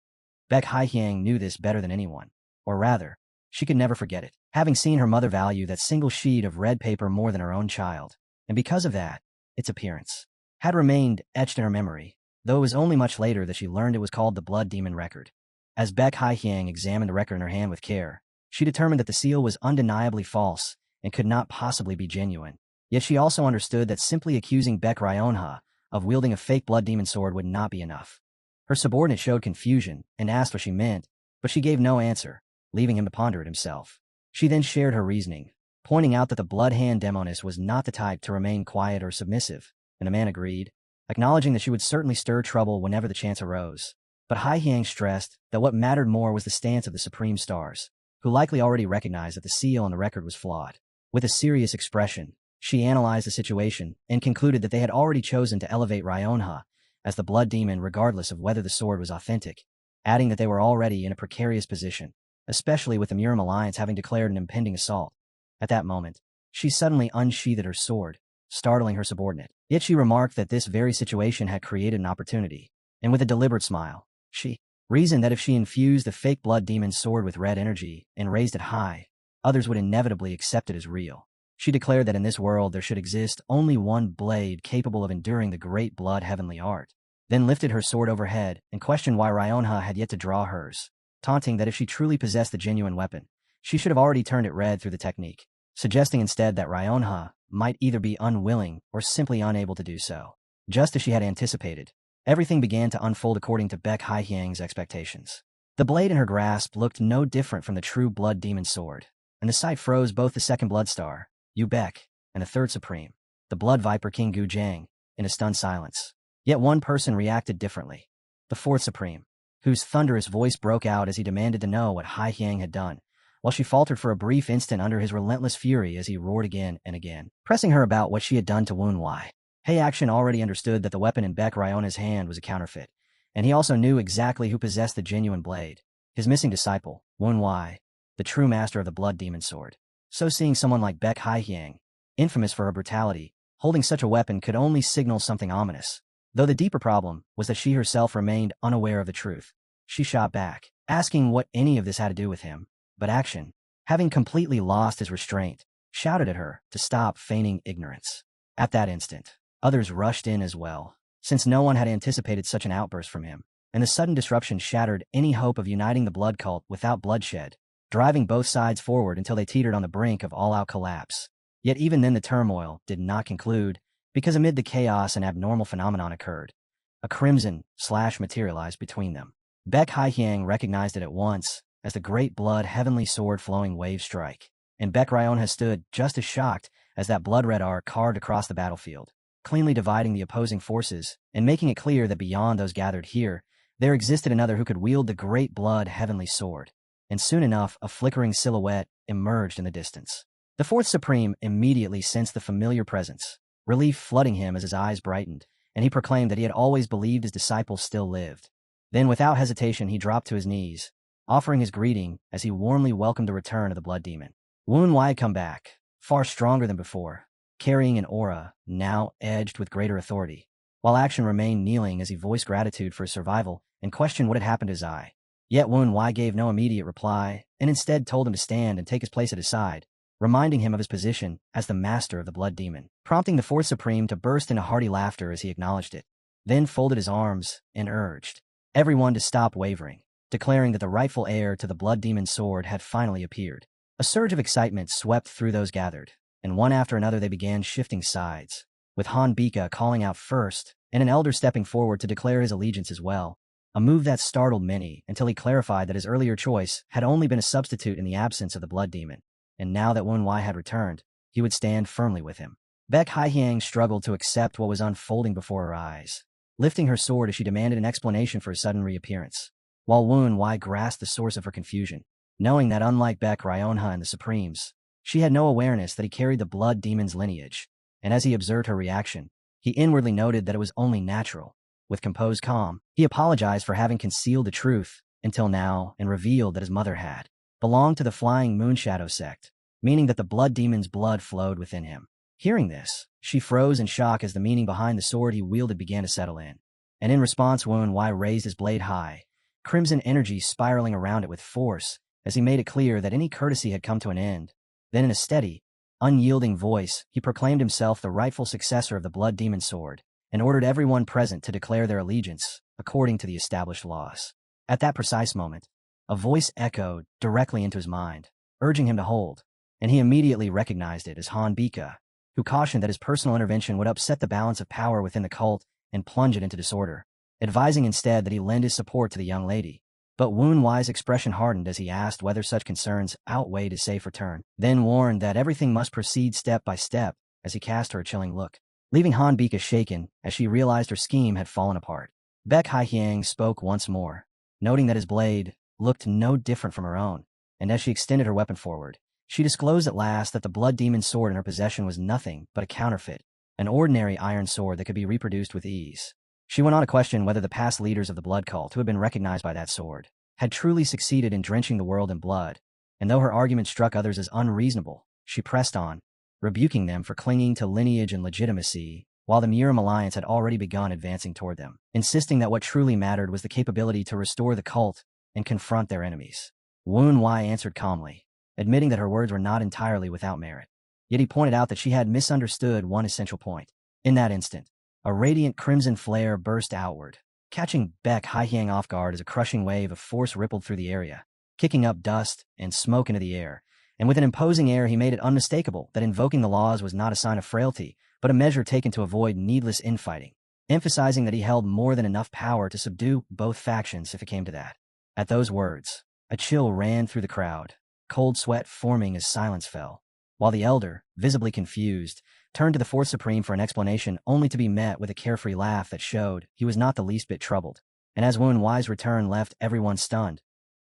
Speaker 1: Baek Haihyang knew this better than anyone, or rather, she could never forget it, having seen her mother value that single sheet of red paper more than her own child, and because of that, its appearance had remained etched in her memory, though it was only much later that she learned it was called the Blood Demon record. As Baek Haihyang examined the record in her hand with care, she determined that the seal was undeniably false and could not possibly be genuine. Yet she also understood that simply accusing Baek Ryonha of wielding a fake Blood Demon sword would not be enough. Her subordinate showed confusion and asked what she meant, but she gave no answer, leaving him to ponder it himself. She then shared her reasoning, pointing out that the Blood Hand Demoness was not the type to remain quiet or submissive, and the man agreed, acknowledging that she would certainly stir trouble whenever the chance arose. But Haihyang stressed that what mattered more was the stance of the Supreme Stars, who likely already recognized that the seal on the record was flawed. With a serious expression, she analyzed the situation and concluded that they had already chosen to elevate Ryonha as the Blood Demon regardless of whether the sword was authentic, adding that they were already in a precarious position, especially with the Murim Alliance having declared an impending assault. At that moment, she suddenly unsheathed her sword, startling her subordinate. Yet she remarked that this very situation had created an opportunity, and with a deliberate smile, she reasoned that if she infused the fake Blood Demon sword with red energy and raised it high, others would inevitably accept it as real. She declared that in this world there should exist only one blade capable of enduring the Great Blood Heavenly Art, then lifted her sword overhead and questioned why Ryonha had yet to draw hers, taunting that if she truly possessed the genuine weapon, she should have already turned it red through the technique, suggesting instead that Ryonha might either be unwilling or simply unable to do so. Just as she had anticipated, everything began to unfold according to Baek Haihyang's expectations. The blade in her grasp looked no different from the true Blood Demon sword, and the sight froze both the second Bloodstar, Yu Baek, and the third Supreme, the Blood Viper King Gu Zhang, in a stunned silence. Yet one person reacted differently, the fourth Supreme, whose thunderous voice broke out as he demanded to know what Haihyang had done, while she faltered for a brief instant under his relentless fury as he roared again and again, pressing her about what she had done to Wunwei. Action already understood that the weapon in Baek Ryona's hand was a counterfeit, and he also knew exactly who possessed the genuine blade, his missing disciple, Wunwei, the true master of the Blood Demon sword. So seeing someone like Baek Haihyang, infamous for her brutality, holding such a weapon could only signal something ominous, though the deeper problem was that she herself remained unaware of the truth. She shot back, asking what any of this had to do with him, but Action having completely lost his restraint, shouted at her to stop feigning ignorance. At that instant, others rushed in as well, since no one had anticipated such an outburst from him, and the sudden disruption shattered any hope of uniting the blood cult without bloodshed, driving both sides forward until they teetered on the brink of all-out collapse. Yet even then the turmoil did not conclude, because amid the chaos an abnormal phenomenon occurred. A crimson slash materialized between them. Baek Haihyang recognized it at once as the great blood heavenly sword flowing wave strike, and Baek Ryon has stood just as shocked as that blood-red arc carved across the battlefield, cleanly dividing the opposing forces and making it clear that beyond those gathered here, there existed another who could wield the great blood heavenly sword. And soon enough, a flickering silhouette emerged in the distance. The Fourth Supreme immediately sensed the familiar presence, relief flooding him as his eyes brightened, and he proclaimed that he had always believed his disciple still lived. Then, without hesitation, he dropped to his knees, offering his greeting as he warmly welcomed the return of the blood demon. Wu Wai had come back, far stronger than before, carrying an aura now edged with greater authority, while Action remained kneeling as he voiced gratitude for his survival and questioned what had happened to his eye. Yet Wu Wai gave no immediate reply, and instead told him to stand and take his place at his side, reminding him of his position as the master of the blood demon, prompting the Fourth Supreme to burst into hearty laughter as he acknowledged it, then folded his arms and urged everyone to stop wavering, declaring that the rightful heir to the blood demon's sword had finally appeared. A surge of excitement swept through those gathered, and one after another they began shifting sides, with Han Bika calling out first, and an elder stepping forward to declare his allegiance as well, a move that startled many until he clarified that his earlier choice had only been a substitute in the absence of the blood demon, and now that Wu Wai had returned, he would stand firmly with him. Baek Haihyang struggled to accept what was unfolding before her eyes, lifting her sword as she demanded an explanation for his sudden reappearance, while Wu Wai grasped the source of her confusion, knowing that unlike Baek Ryonha and the Supremes, she had no awareness that he carried the blood demon's lineage, and as he observed her reaction, he inwardly noted that it was only natural. With composed calm, he apologized for having concealed the truth until now and revealed that his mother had belonged to the Flying Moonshadow sect, meaning that the blood demon's blood flowed within him. Hearing this, she froze in shock as the meaning behind the sword he wielded began to settle in, and in response Wu Wai raised his blade high, crimson energy spiraling around it with force as he made it clear that any courtesy had come to an end. Then in a steady, unyielding voice, he proclaimed himself the rightful successor of the blood demon sword, and ordered everyone present to declare their allegiance according to the established laws. At that precise moment, a voice echoed directly into his mind, urging him to hold, and he immediately recognized it as Han Bika, who cautioned that his personal intervention would upset the balance of power within the cult and plunge it into disorder, advising instead that he lend his support to the young lady. But Wu Wai's expression hardened as he asked whether such concerns outweighed his safe return, then warned that everything must proceed step by step as he cast her a chilling look, leaving Han Bika shaken as she realized her scheme had fallen apart. Baek Haihyang spoke once more, noting that his blade looked no different from her own, and as she extended her weapon forward, she disclosed at last that the blood demon's sword in her possession was nothing but a counterfeit, an ordinary iron sword that could be reproduced with ease. She went on to question whether the past leaders of the blood cult who had been recognized by that sword had truly succeeded in drenching the world in blood, and though her argument struck others as unreasonable, she pressed on, rebuking them for clinging to lineage and legitimacy, while the Muram alliance had already begun advancing toward them, insisting that what truly mattered was the capability to restore the cult and confront their enemies. Wu Wai answered calmly, admitting that her words were not entirely without merit. Yet he pointed out that she had misunderstood one essential point. In that instant, a radiant crimson flare burst outward, catching Baek Haihyang off guard as a crushing wave of force rippled through the area, kicking up dust and smoke into the air, and with an imposing air he made it unmistakable that invoking the laws was not a sign of frailty, but a measure taken to avoid needless infighting, emphasizing that he held more than enough power to subdue both factions if it came to that. At those words, a chill ran through the crowd, cold sweat forming as silence fell, while the elder, visibly confused, turned to the Fourth Supreme for an explanation only to be met with a carefree laugh that showed he was not the least bit troubled. And as Wu Wai's return left everyone stunned,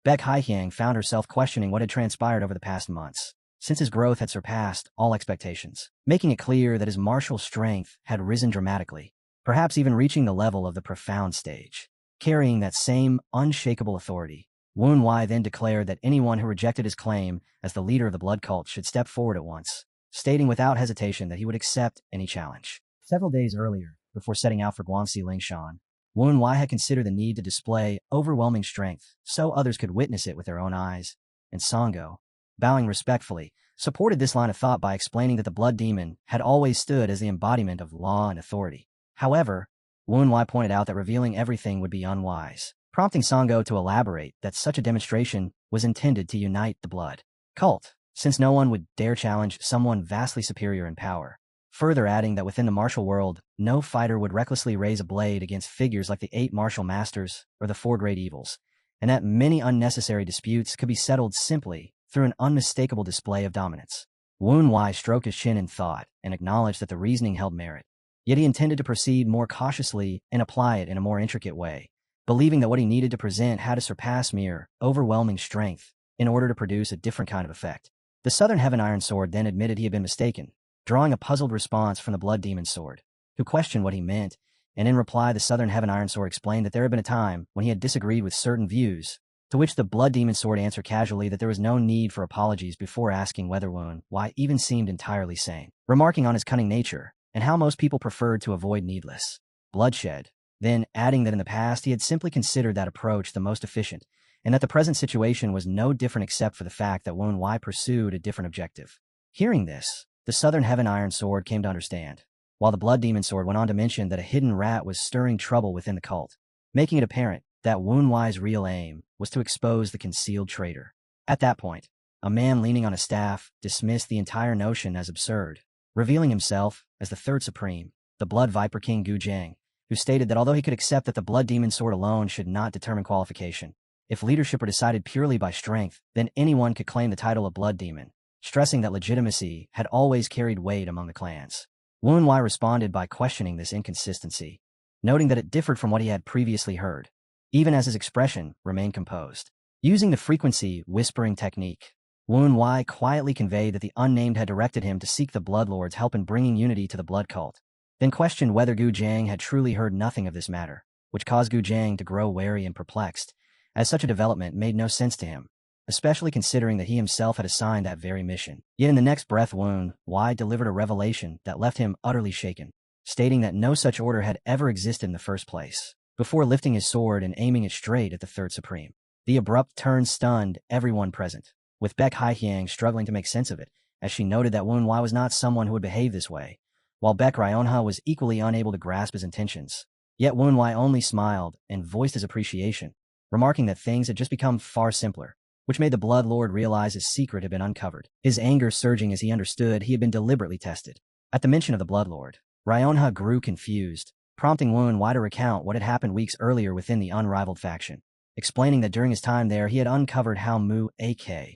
Speaker 1: Baek Haihyang found herself questioning what had transpired over the past months, since his growth had surpassed all expectations, making it clear that his martial strength had risen dramatically, perhaps even reaching the level of the profound stage. Carrying that same unshakable authority, Wu Wai then declared that anyone who rejected his claim as the leader of the blood cult should step forward at once, stating without hesitation that he would accept any challenge. Several days earlier, before setting out for Guangxi Lingshan, Wu Wai had considered the need to display overwhelming strength so others could witness it with their own eyes, and Sango, bowing respectfully, supported this line of thought by explaining that the blood demon had always stood as the embodiment of law and authority. However, Wu Wai pointed out that revealing everything would be unwise, prompting Sango to elaborate that such a demonstration was intended to unite the blood cult, since no one would dare challenge someone vastly superior in power. Further adding that within the martial world, no fighter would recklessly raise a blade against figures like the 8 martial masters or the 4 great evils, and that many unnecessary disputes could be settled simply through an unmistakable display of dominance. Wu Wai stroked his chin in thought and acknowledged that the reasoning held merit. Yet he intended to proceed more cautiously and apply it in a more intricate way, believing that what he needed to present had to surpass mere, overwhelming strength in order to produce a different kind of effect. The Southern Heaven Iron Sword then admitted he had been mistaken, drawing a puzzled response from the Blood Demon Sword, who questioned what he meant, and in reply the Southern Heaven Iron Sword explained that there had been a time when he had disagreed with certain views, to which the Blood Demon Sword answered casually that there was no need for apologies before asking whether Wu Wai even seemed entirely sane, remarking on his cunning nature and how most people preferred to avoid needless bloodshed, then adding that in the past he had simply considered that approach the most efficient, and that the present situation was no different except for the fact that Wu Wai pursued a different objective. Hearing this, the Southern Heaven Iron Sword came to understand, while the Blood Demon Sword went on to mention that a hidden rat was stirring trouble within the cult, making it apparent that Wu Wai's real aim was to expose the concealed traitor. At that point, a man leaning on a staff dismissed the entire notion as absurd, revealing himself as the Third Supreme, the Blood Viper King Gu Jiang, who stated that although he could accept that the Blood Demon Sword alone should not determine qualification, if leadership were decided purely by strength, then anyone could claim the title of Blood Demon, stressing that legitimacy had always carried weight among the clans. Wu Wai responded by questioning this inconsistency, noting that it differed from what he had previously heard, even as his expression remained composed. Using the frequency whispering technique, Wu Wai quietly conveyed that the unnamed had directed him to seek the Bloodlord's help in bringing unity to the blood cult, then questioned whether Gu Jiang had truly heard nothing of this matter, which caused Gu Jiang to grow wary and perplexed, as such a development made no sense to him, especially considering that he himself had assigned that very mission. Yet in the next breath Wu Wai delivered a revelation that left him utterly shaken, stating that no such order had ever existed in the first place, before lifting his sword and aiming it straight at the Third Supreme. The abrupt turn stunned everyone present, with Baek Haihyang struggling to make sense of it, as she noted that Wu Wai was not someone who would behave this way, while Baek Ryonha was equally unable to grasp his intentions. Yet Wu Wai only smiled and voiced his appreciation, remarking that things had just become far simpler, which made the Blood Lord realize his secret had been uncovered, his anger surging as he understood he had been deliberately tested. At the mention of the Blood Lord, Ryonha grew confused, prompting Wu Wai to recount what had happened weeks earlier within the unrivaled faction, explaining that during his time there he had uncovered how Mu Ak,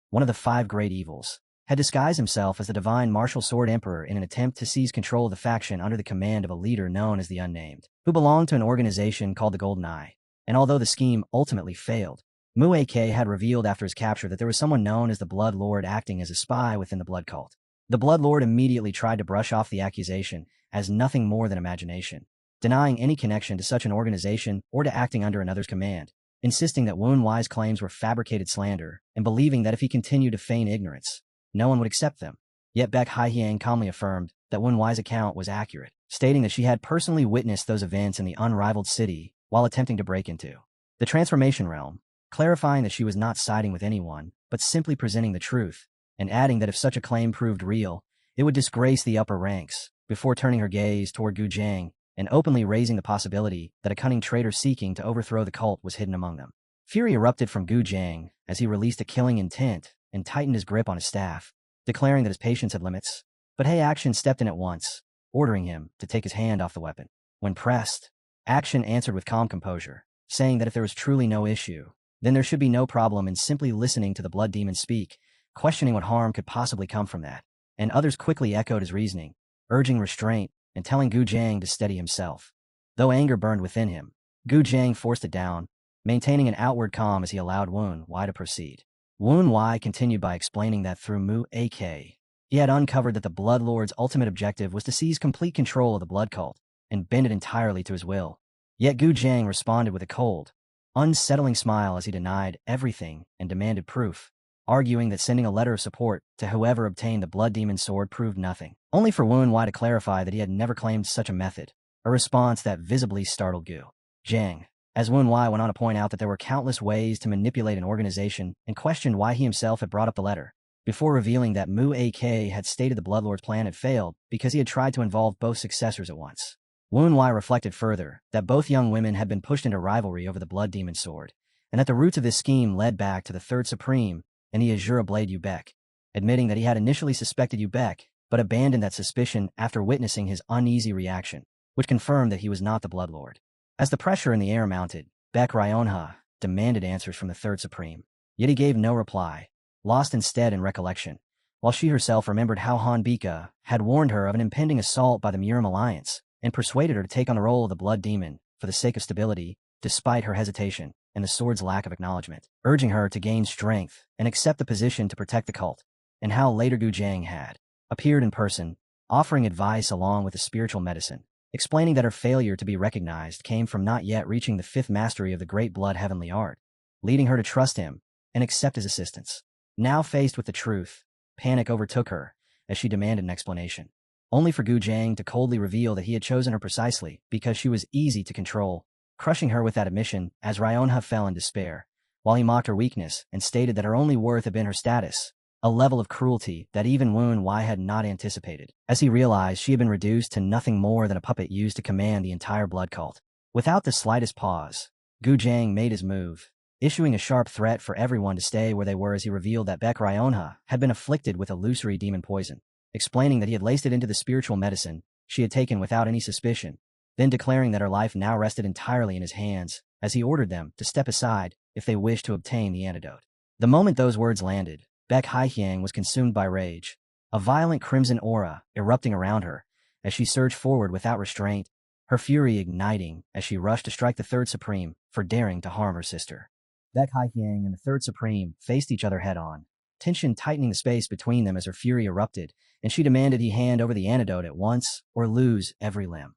Speaker 1: one of the 5 great evils, had disguised himself as the Divine Martial Sword Emperor in an attempt to seize control of the faction under the command of a leader known as the Unnamed, who belonged to an organization called the Golden Eye. And although the scheme ultimately failed, Mu Ak had revealed after his capture that there was someone known as the Blood Lord acting as a spy within the Blood Cult. The Blood Lord immediately tried to brush off the accusation as nothing more than imagination, denying any connection to such an organization or to acting under another's command, insisting that Wu Wai's claims were fabricated slander, and believing that if he continued to feign ignorance, no one would accept them. Yet Baek Haihyang calmly affirmed that Wu Wai's account was accurate, stating that she had personally witnessed those events in the unrivaled city while attempting to break into the transformation realm, clarifying that she was not siding with anyone, but simply presenting the truth, and adding that if such a claim proved real, it would disgrace the upper ranks, before turning her gaze toward Gu Jiang and openly raising the possibility that a cunning traitor seeking to overthrow the cult was hidden among them. Fury erupted from Gu Jiang as he released a killing intent and tightened his grip on his staff, declaring that his patience had limits. But Action stepped in at once, ordering him to take his hand off the weapon. When pressed, Action answered with calm composure, saying that if there was truly no issue, then there should be no problem in simply listening to the blood demon speak, questioning what harm could possibly come from that. And others quickly echoed his reasoning, urging restraint and telling Gu Jiang to steady himself. Though anger burned within him, Gu Jiang forced it down, maintaining an outward calm as he allowed Wu Wai to proceed. Wu Wai continued by explaining that through Mu Ak, he had uncovered that the Blood Lord's ultimate objective was to seize complete control of the blood cult and bend it entirely to his will. Yet Gu Jiang responded with a cold, unsettling smile as he denied everything and demanded proof, arguing that sending a letter of support to whoever obtained the Blood Demon Sword proved nothing, only for Wu Wai to clarify that he had never claimed such a method, a response that visibly startled Gu Jiang. as Wen Wai went on to point out that there were countless ways to manipulate an organization and questioned why he himself had brought up the letter, before revealing that Mu AK had stated the Bloodlord's plan had failed because he had tried to involve both successors at once. Wen Wai reflected further that both young women had been pushed into rivalry over the Blood Demon Sword, and that the roots of this scheme led back to the Third Supreme and the Azura Blade Ubek, admitting that he had initially suspected Ubek, but abandoned that suspicion after witnessing his uneasy reaction, which confirmed that he was not the Bloodlord. As the pressure in the air mounted, Baek Ryonha demanded answers from the Third Supreme, yet he gave no reply, lost instead in recollection, while she herself remembered how Han Bika had warned her of an impending assault by the Murim Alliance and persuaded her to take on the role of the Blood Demon for the sake of stability, despite her hesitation and the sword's lack of acknowledgement, urging her to gain strength and accept the position to protect the cult, and how later Gu Jiang had appeared in person, offering advice along with the spiritual medicine, explaining that her failure to be recognized came from not yet reaching the fifth mastery of the great blood heavenly art, leading her to trust him and accept his assistance. Now faced with the truth, panic overtook her as she demanded an explanation, only for Gu Jiang to coldly reveal that he had chosen her precisely because she was easy to control, crushing her with that admission as Ryonha fell in despair, while he mocked her weakness and stated that her only worth had been her status, a level of cruelty that even Wen Wai had not anticipated, as he realized she had been reduced to nothing more than a puppet used to command the entire blood cult. Without the slightest pause, Gu Jiang made his move, issuing a sharp threat for everyone to stay where they were as he revealed that Baek Ryonha had been afflicted with illusory demon poison, explaining that he had laced it into the spiritual medicine she had taken without any suspicion, then declaring that her life now rested entirely in his hands, as he ordered them to step aside if they wished to obtain the antidote. The moment those words landed, Baek Haihyang was consumed by rage, a violent crimson aura erupting around her as she surged forward without restraint, her fury igniting as she rushed to strike the Third Supreme for daring to harm her sister. Baek Haihyang and the Third Supreme faced each other head-on, tension tightening the space between them as her fury erupted, and she demanded he hand over the antidote at once or lose every limb.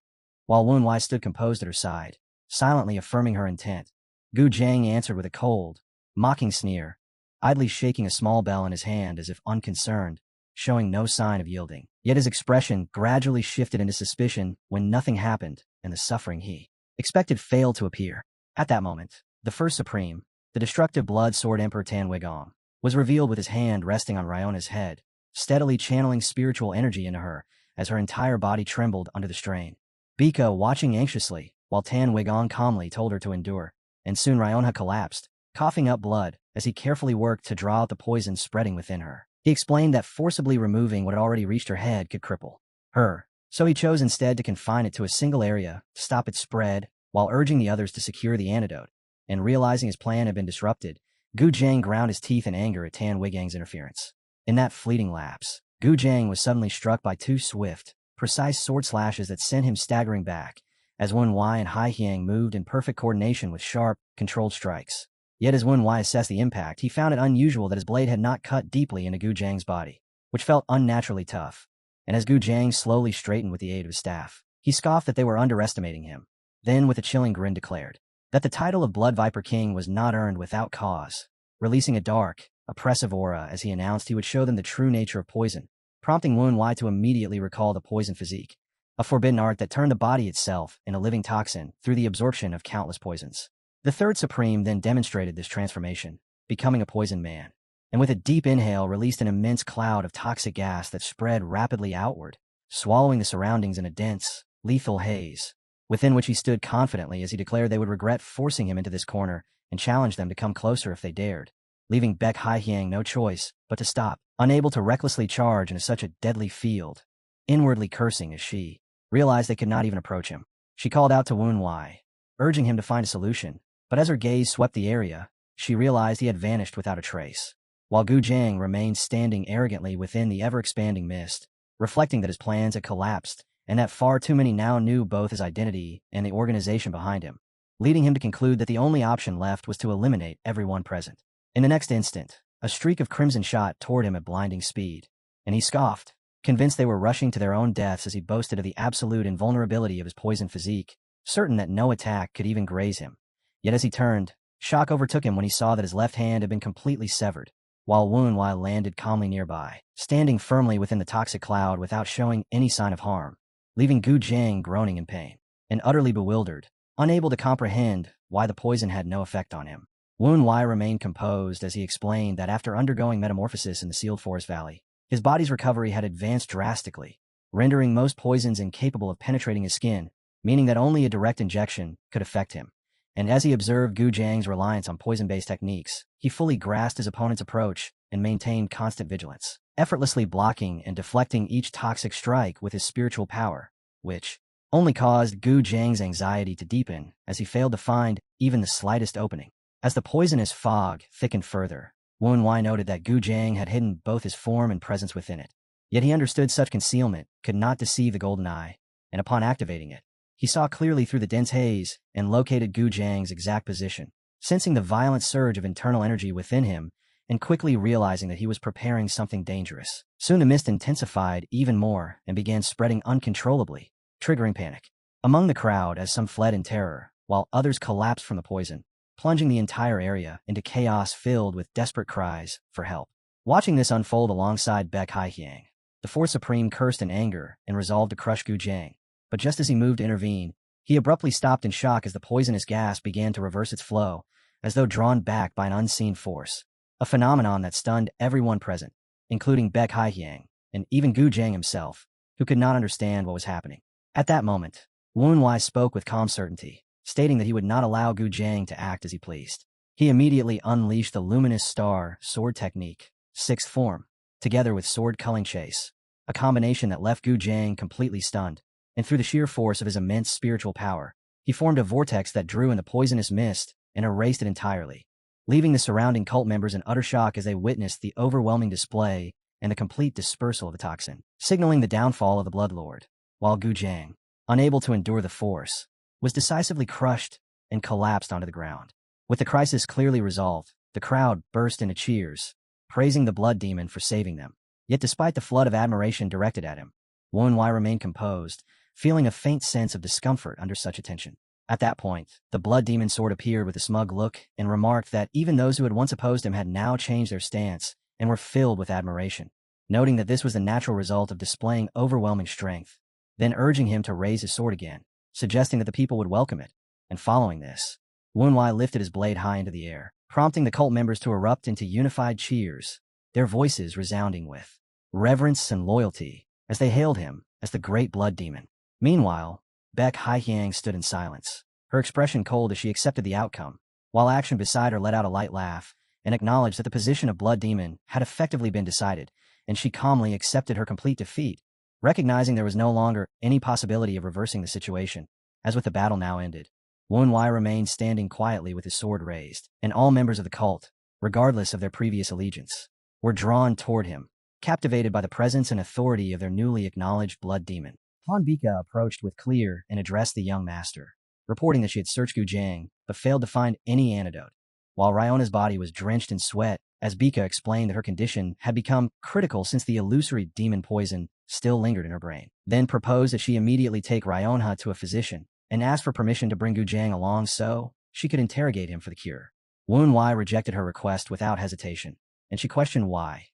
Speaker 1: While Wen Wai stood composed at her side, silently affirming her intent, Gu Jiang answered with a cold, mocking sneer, idly shaking a small bell in his hand as if unconcerned, showing no sign of yielding. Yet his expression gradually shifted into suspicion when nothing happened and the suffering he expected failed to appear. At that moment, the First Supreme, the destructive blood sword Emperor Tan Wigong, was revealed with his hand resting on Ryona's head, steadily channeling spiritual energy into her as her entire body trembled under the strain. Bika watching anxiously, while Tan Wigong calmly told her to endure, and soon Ryonha collapsed, coughing up blood as he carefully worked to draw out the poison spreading within her. He explained that forcibly removing what had already reached her head could cripple her, so he chose instead to confine it to a single area to stop its spread, while urging the others to secure the antidote. And realizing his plan had been disrupted, Gu Jiang ground his teeth in anger at Tan Wigang's interference. In that fleeting lapse, Gu Jiang was suddenly struck by two swift, precise sword slashes that sent him staggering back, as Wen Wai and Haihyang moved in perfect coordination with sharp, controlled strikes. Yet as Wen Wai assessed the impact, he found it unusual that his blade had not cut deeply into Gu Jiang's body, which felt unnaturally tough. And as Gu Jiang slowly straightened with the aid of his staff, he scoffed that they were underestimating him, then with a chilling grin declared that the title of Blood Viper King was not earned without cause, releasing a dark, oppressive aura as he announced he would show them the true nature of poison, prompting Wen Wai to immediately recall the poison physique, a forbidden art that turned the body itself into a living toxin through the absorption of countless poisons. The Third Supreme then demonstrated this transformation, becoming a poison man, and with a deep inhale released an immense cloud of toxic gas that spread rapidly outward, swallowing the surroundings in a dense, lethal haze, within which he stood confidently as he declared they would regret forcing him into this corner and challenged them to come closer if they dared, leaving Baek Haihyang no choice but to stop, unable to recklessly charge into such a deadly field. Inwardly cursing as she realized they could not even approach him, she called out to Wen Wai, urging him to find a solution, but as her gaze swept the area, she realized he had vanished without a trace, while Gu Jiang remained standing arrogantly within the ever-expanding mist, reflecting that his plans had collapsed and that far too many now knew both his identity and the organization behind him, leading him to conclude that the only option left was to eliminate everyone present. In the next instant, a streak of crimson shot toward him at blinding speed, and he scoffed, convinced they were rushing to their own deaths as he boasted of the absolute invulnerability of his poison physique, certain that no attack could even graze him. Yet as he turned, shock overtook him when he saw that his left hand had been completely severed, while Wen Wai landed calmly nearby, standing firmly within the toxic cloud without showing any sign of harm, leaving Gu Jiang groaning in pain and utterly bewildered, unable to comprehend why the poison had no effect on him. Woon Wai remained composed as he explained that after undergoing metamorphosis in the sealed forest valley, his body's recovery had advanced drastically, rendering most poisons incapable of penetrating his skin, meaning that only a direct injection could affect him. And as he observed Gu Jiang's reliance on poison-based techniques, he fully grasped his opponent's approach and maintained constant vigilance, effortlessly blocking and deflecting each toxic strike with his spiritual power, which only caused Gu Jiang's anxiety to deepen as he failed to find even the slightest opening. As the poisonous fog thickened further, Woon Wai noted that Gu Jiang had hidden both his form and presence within it. Yet he understood such concealment could not deceive the golden eye, and upon activating it, he saw clearly through the dense haze and located Gu Jiang's exact position, sensing the violent surge of internal energy within him and quickly realizing that he was preparing something dangerous. Soon the mist intensified even more and began spreading uncontrollably, triggering panic among the crowd as some fled in terror, while others collapsed from the poison, plunging the entire area into chaos filled with desperate cries for help. Watching this unfold alongside Baek Haihyang, the Fourth Supreme cursed in anger and resolved to crush Gu Jiang. But just as he moved to intervene, he abruptly stopped in shock as the poisonous gas began to reverse its flow, as though drawn back by an unseen force. A phenomenon that stunned everyone present, including Baek Haihyang, and even Gu Jiang himself, who could not understand what was happening. At that moment, Woon Wai spoke with calm certainty, stating that he would not allow Gu Jiang to act as he pleased. He immediately unleashed the luminous star sword technique, sixth form, together with sword culling chase, a combination that left Gu Jiang completely stunned. And through the sheer force of his immense spiritual power, he formed a vortex that drew in the poisonous mist and erased it entirely, leaving the surrounding cult members in utter shock as they witnessed the overwhelming display and the complete dispersal of the toxin, signaling the downfall of the Blood Lord, while Gu Jiang, unable to endure the force, was decisively crushed and collapsed onto the ground. With the crisis clearly resolved, the crowd burst into cheers, praising the Blood Demon for saving them. Yet despite the flood of admiration directed at him, Woon Wai remained composed, feeling a faint sense of discomfort under such attention. At that point, the Blood Demon sword appeared with a smug look and remarked that even those who had once opposed him had now changed their stance and were filled with admiration, noting that this was the natural result of displaying overwhelming strength, then urging him to raise his sword again, suggesting that the people would welcome it. And following this, Woon Wai lifted his blade high into the air, prompting the cult members to erupt into unified cheers, their voices resounding with reverence and loyalty as they hailed him as the great Blood Demon. Meanwhile, Baek Haihyang stood in silence, her expression cold as she accepted the outcome, while action beside her let out a light laugh and acknowledged that the position of Blood Demon had effectively been decided, and she calmly accepted her complete defeat, recognizing there was no longer any possibility of reversing the situation. As with the battle now ended, Woon Wai remained standing quietly with his sword raised, and all members of the cult, regardless of their previous allegiance, were drawn toward him, captivated by the presence and authority of their newly acknowledged Blood Demon. Han Bika approached with clear and addressed the young master, reporting that she had searched Gu Jiang but failed to find any antidote, while Ryona's body was drenched in sweat as Bika explained that her condition had become critical since the illusory demon poison still lingered in her brain, then proposed that she immediately take Ryonha to a physician and asked for permission to bring Gu Jiang along so she could interrogate him for the cure. Woon Wai rejected her request without hesitation, and she questioned why,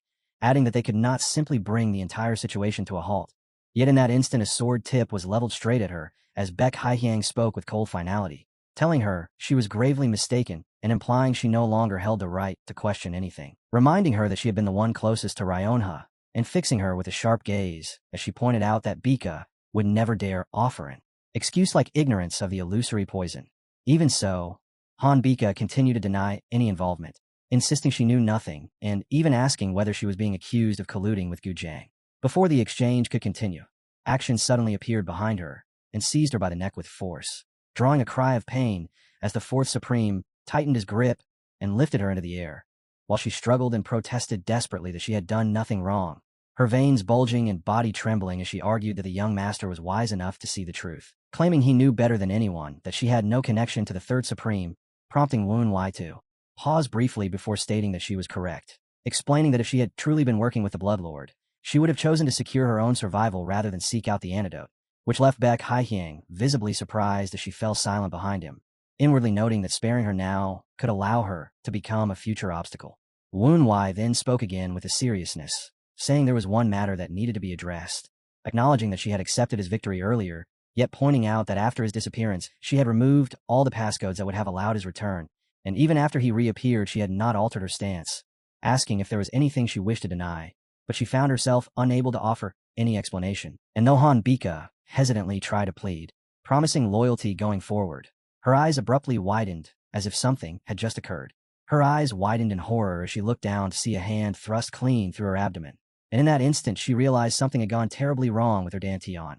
Speaker 1: adding that they could not simply bring the entire situation to a halt. Yet in that instant a sword tip was leveled straight at her as Baek Haihyang spoke with cold finality, telling her she was gravely mistaken and implying she no longer held the right to question anything, reminding her that she had been the one closest to Ryonha, and fixing her with a sharp gaze as she pointed out that Bika would never dare offer an excuse like ignorance of the illusory poison. Even so, Han Bika continued to deny any involvement, insisting she knew nothing and even asking whether she was being accused of colluding with Gu Jiang. Before the exchange could continue, Action suddenly appeared behind her and seized her by the neck with force, drawing a cry of pain as the Fourth Supreme tightened his grip and lifted her into the air, while she struggled and protested desperately that she had done nothing wrong, her veins bulging and body trembling as she argued that the young master was wise enough to see the truth, claiming he knew better than anyone that she had no connection to the Third Supreme, prompting Woon Wai to pause briefly before stating that she was correct, explaining that if she had truly been working with the Blood Lord, she would have chosen to secure her own survival rather than seek out the antidote, which left Baek Haihyang visibly surprised as she fell silent behind him, inwardly noting that sparing her now could allow her to become a future obstacle. Woon Wai then spoke again with a seriousness, saying there was one matter that needed to be addressed, acknowledging that she had accepted his victory earlier yet pointing out that after his disappearance, she had removed all the passcodes that would have allowed his return, and even after he reappeared, she had not altered her stance, asking if there was anything she wished to deny, but she found herself unable to offer any explanation. And Nohan Bika hesitantly tried to plead, promising loyalty going forward. Her eyes abruptly widened, as if something had just occurred. Her eyes widened in horror as she looked down to see a hand thrust clean through her abdomen. And in that instant, she realized something had gone terribly wrong with her dantian.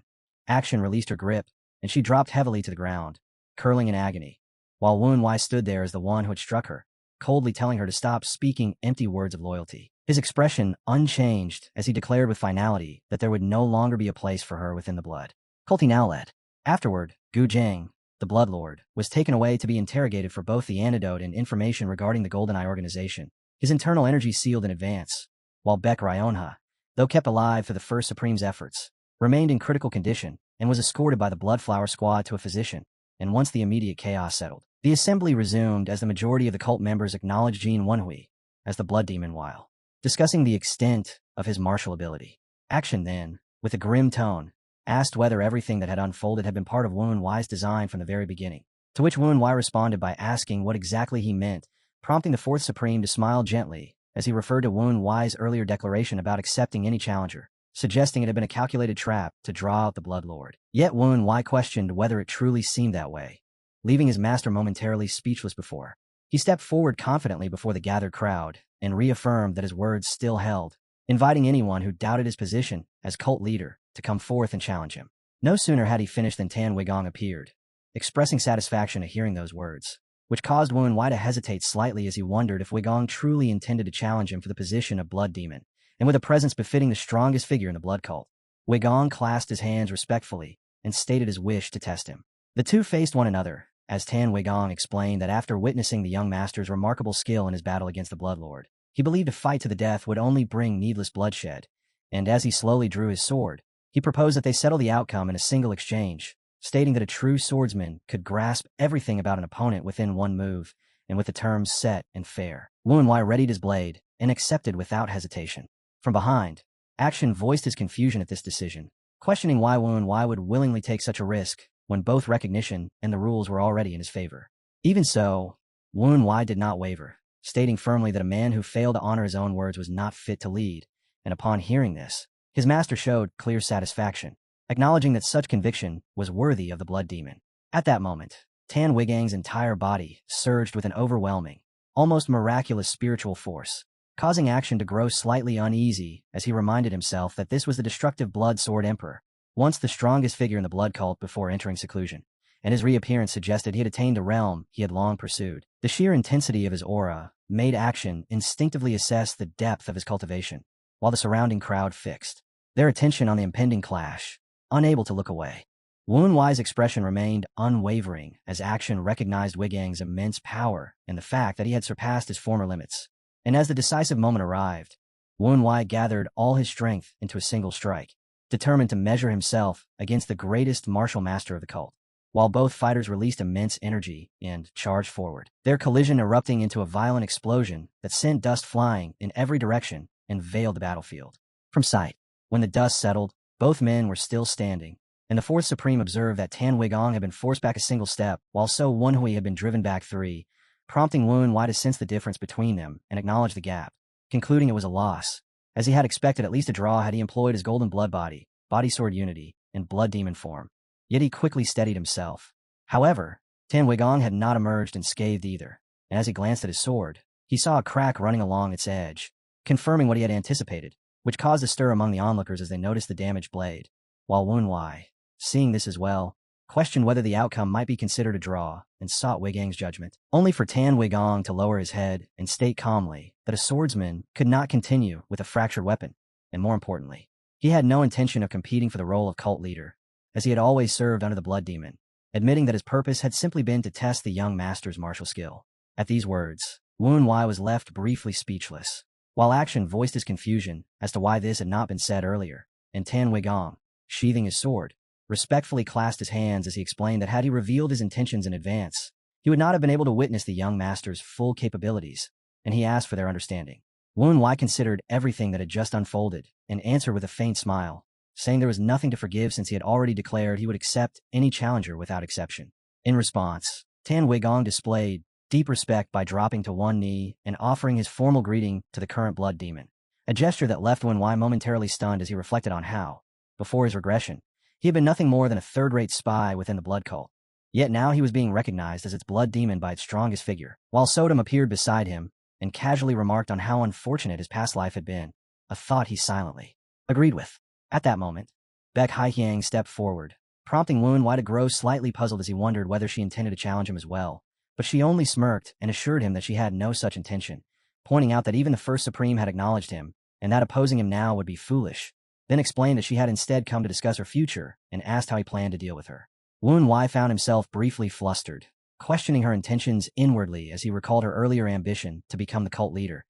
Speaker 1: Action released her grip, and she dropped heavily to the ground, curling in agony, while Woon Wai stood there as the one who had struck her, coldly telling her to stop speaking empty words of loyalty. His expression unchanged as he declared with finality that there would no longer be a place for her within the blood. Culting outlet. Afterward, Gu Jiang, the Blood Lord, was taken away to be interrogated for both the antidote and information regarding the GoldenEye organization, his internal energy sealed in advance, while Baek Ryonha, though kept alive through the First Supreme's efforts, remained in critical condition and was escorted by the Bloodflower Squad to a physician. And once the immediate chaos settled, the assembly resumed as the majority of the cult members acknowledged Jin Wonhui as the Blood Demon while discussing the extent of his martial ability. Action then, with a grim tone, asked whether everything that had unfolded had been part of Woon Wai's design from the very beginning, to which Woon Wai responded by asking what exactly he meant, prompting the Fourth Supreme to smile gently as he referred to Woon Wai's earlier declaration about accepting any challenger, suggesting it had been a calculated trap to draw out the Blood Lord. Yet Woon Wai questioned whether it truly seemed that way, leaving his master momentarily speechless before. He stepped forward confidently before the gathered crowd and reaffirmed that his words still held, inviting anyone who doubted his position as cult leader to come forth and challenge him. No sooner had he finished than Tan Weigong appeared, expressing satisfaction at hearing those words, which caused Woon Wai to hesitate slightly as he wondered if Weigong truly intended to challenge him for the position of Blood Demon, and with a presence befitting the strongest figure in the blood cult. Weigong clasped his hands respectfully and stated his wish to test him. The two faced one another, as Tan Weigong explained that after witnessing the young master's remarkable skill in his battle against the Blood Lord, he believed a fight to the death would only bring needless bloodshed, and as he slowly drew his sword, he proposed that they settle the outcome in a single exchange, stating that a true swordsman could grasp everything about an opponent within one move, and with the terms set and fair. Woon Wai readied his blade and accepted without hesitation. From behind, Action voiced his confusion at this decision, questioning why Woon Wai would willingly take such a risk when both recognition and the rules were already in his favor. Even so, Woon Wai did not waver, stating firmly that a man who failed to honor his own words was not fit to lead, and upon hearing this, his master showed clear satisfaction, acknowledging that such conviction was worthy of the Blood Demon. At that moment, Tan Weigang's entire body surged with an overwhelming, almost miraculous spiritual force, causing Action to grow slightly uneasy as he reminded himself that this was the destructive Blood Sword Emperor, once the strongest figure in the blood cult before entering seclusion, and his reappearance suggested he had attained a realm he had long pursued. The sheer intensity of his aura made Action instinctively assess the depth of his cultivation, while the surrounding crowd fixed their attention on the impending clash, unable to look away. Woon Wai's expression remained unwavering as Action recognized Weigang's immense power and the fact that he had surpassed his former limits. And as the decisive moment arrived, Woon Wai gathered all his strength into a single strike, determined to measure himself against the greatest martial master of the cult. While both fighters released immense energy and charged forward, their collision erupting into a violent explosion that sent dust flying in every direction and veiled the battlefield from sight. When the dust settled, both men were still standing, and the Fourth Supreme observed that Tan Weigong had been forced back a single step, while So Wonhui had been driven back 3, prompting Woon Wai to sense the difference between them and acknowledge the gap, concluding it was a loss, as he had expected at least a draw had he employed his golden blood body sword unity, and blood demon form. Yet he quickly steadied himself. However, Tan Weigong had not emerged unscathed either, and as he glanced at his sword, he saw a crack running along its edge, confirming what he had anticipated, which caused a stir among the onlookers as they noticed the damaged blade, while Woon Wai, seeing this as well, questioned whether the outcome might be considered a draw and sought Weigang's judgment, only for Tan Weigong to lower his head and state calmly that a swordsman could not continue with a fractured weapon, and more importantly, he had no intention of competing for the role of cult leader, as he had always served under the Blood Demon, admitting that his purpose had simply been to test the young master's martial skill. At these words, Woon Wai was left briefly speechless, while Action voiced his confusion as to why this had not been said earlier, and Tan Weigong, sheathing his sword, respectfully clasped his hands as he explained that had he revealed his intentions in advance, he would not have been able to witness the young master's full capabilities, and he asked for their understanding. Woon Wai considered everything that had just unfolded and answered with a faint smile, saying there was nothing to forgive since he had already declared he would accept any challenger without exception. In response, Tan Weigong displayed deep respect by dropping to one knee and offering his formal greeting to the current blood demon, a gesture that left Wen Wai momentarily stunned as he reflected on how, before his regression, he had been nothing more than a third-rate spy within the blood cult. Yet now he was being recognized as its blood demon by its strongest figure. While Sodom appeared beside him and casually remarked on how unfortunate his past life had been, a thought he silently agreed with. At that moment, Baek Haihyang stepped forward, prompting Wen Wai to grow slightly puzzled as he wondered whether she intended to challenge him as well. But she only smirked and assured him that she had no such intention, pointing out that even the First Supreme had acknowledged him, and that opposing him now would be foolish, then explained that she had instead come to discuss her future and asked how he planned to deal with her. Wen Wai found himself briefly flustered, questioning her intentions inwardly as he recalled her earlier ambition to become the cult leader,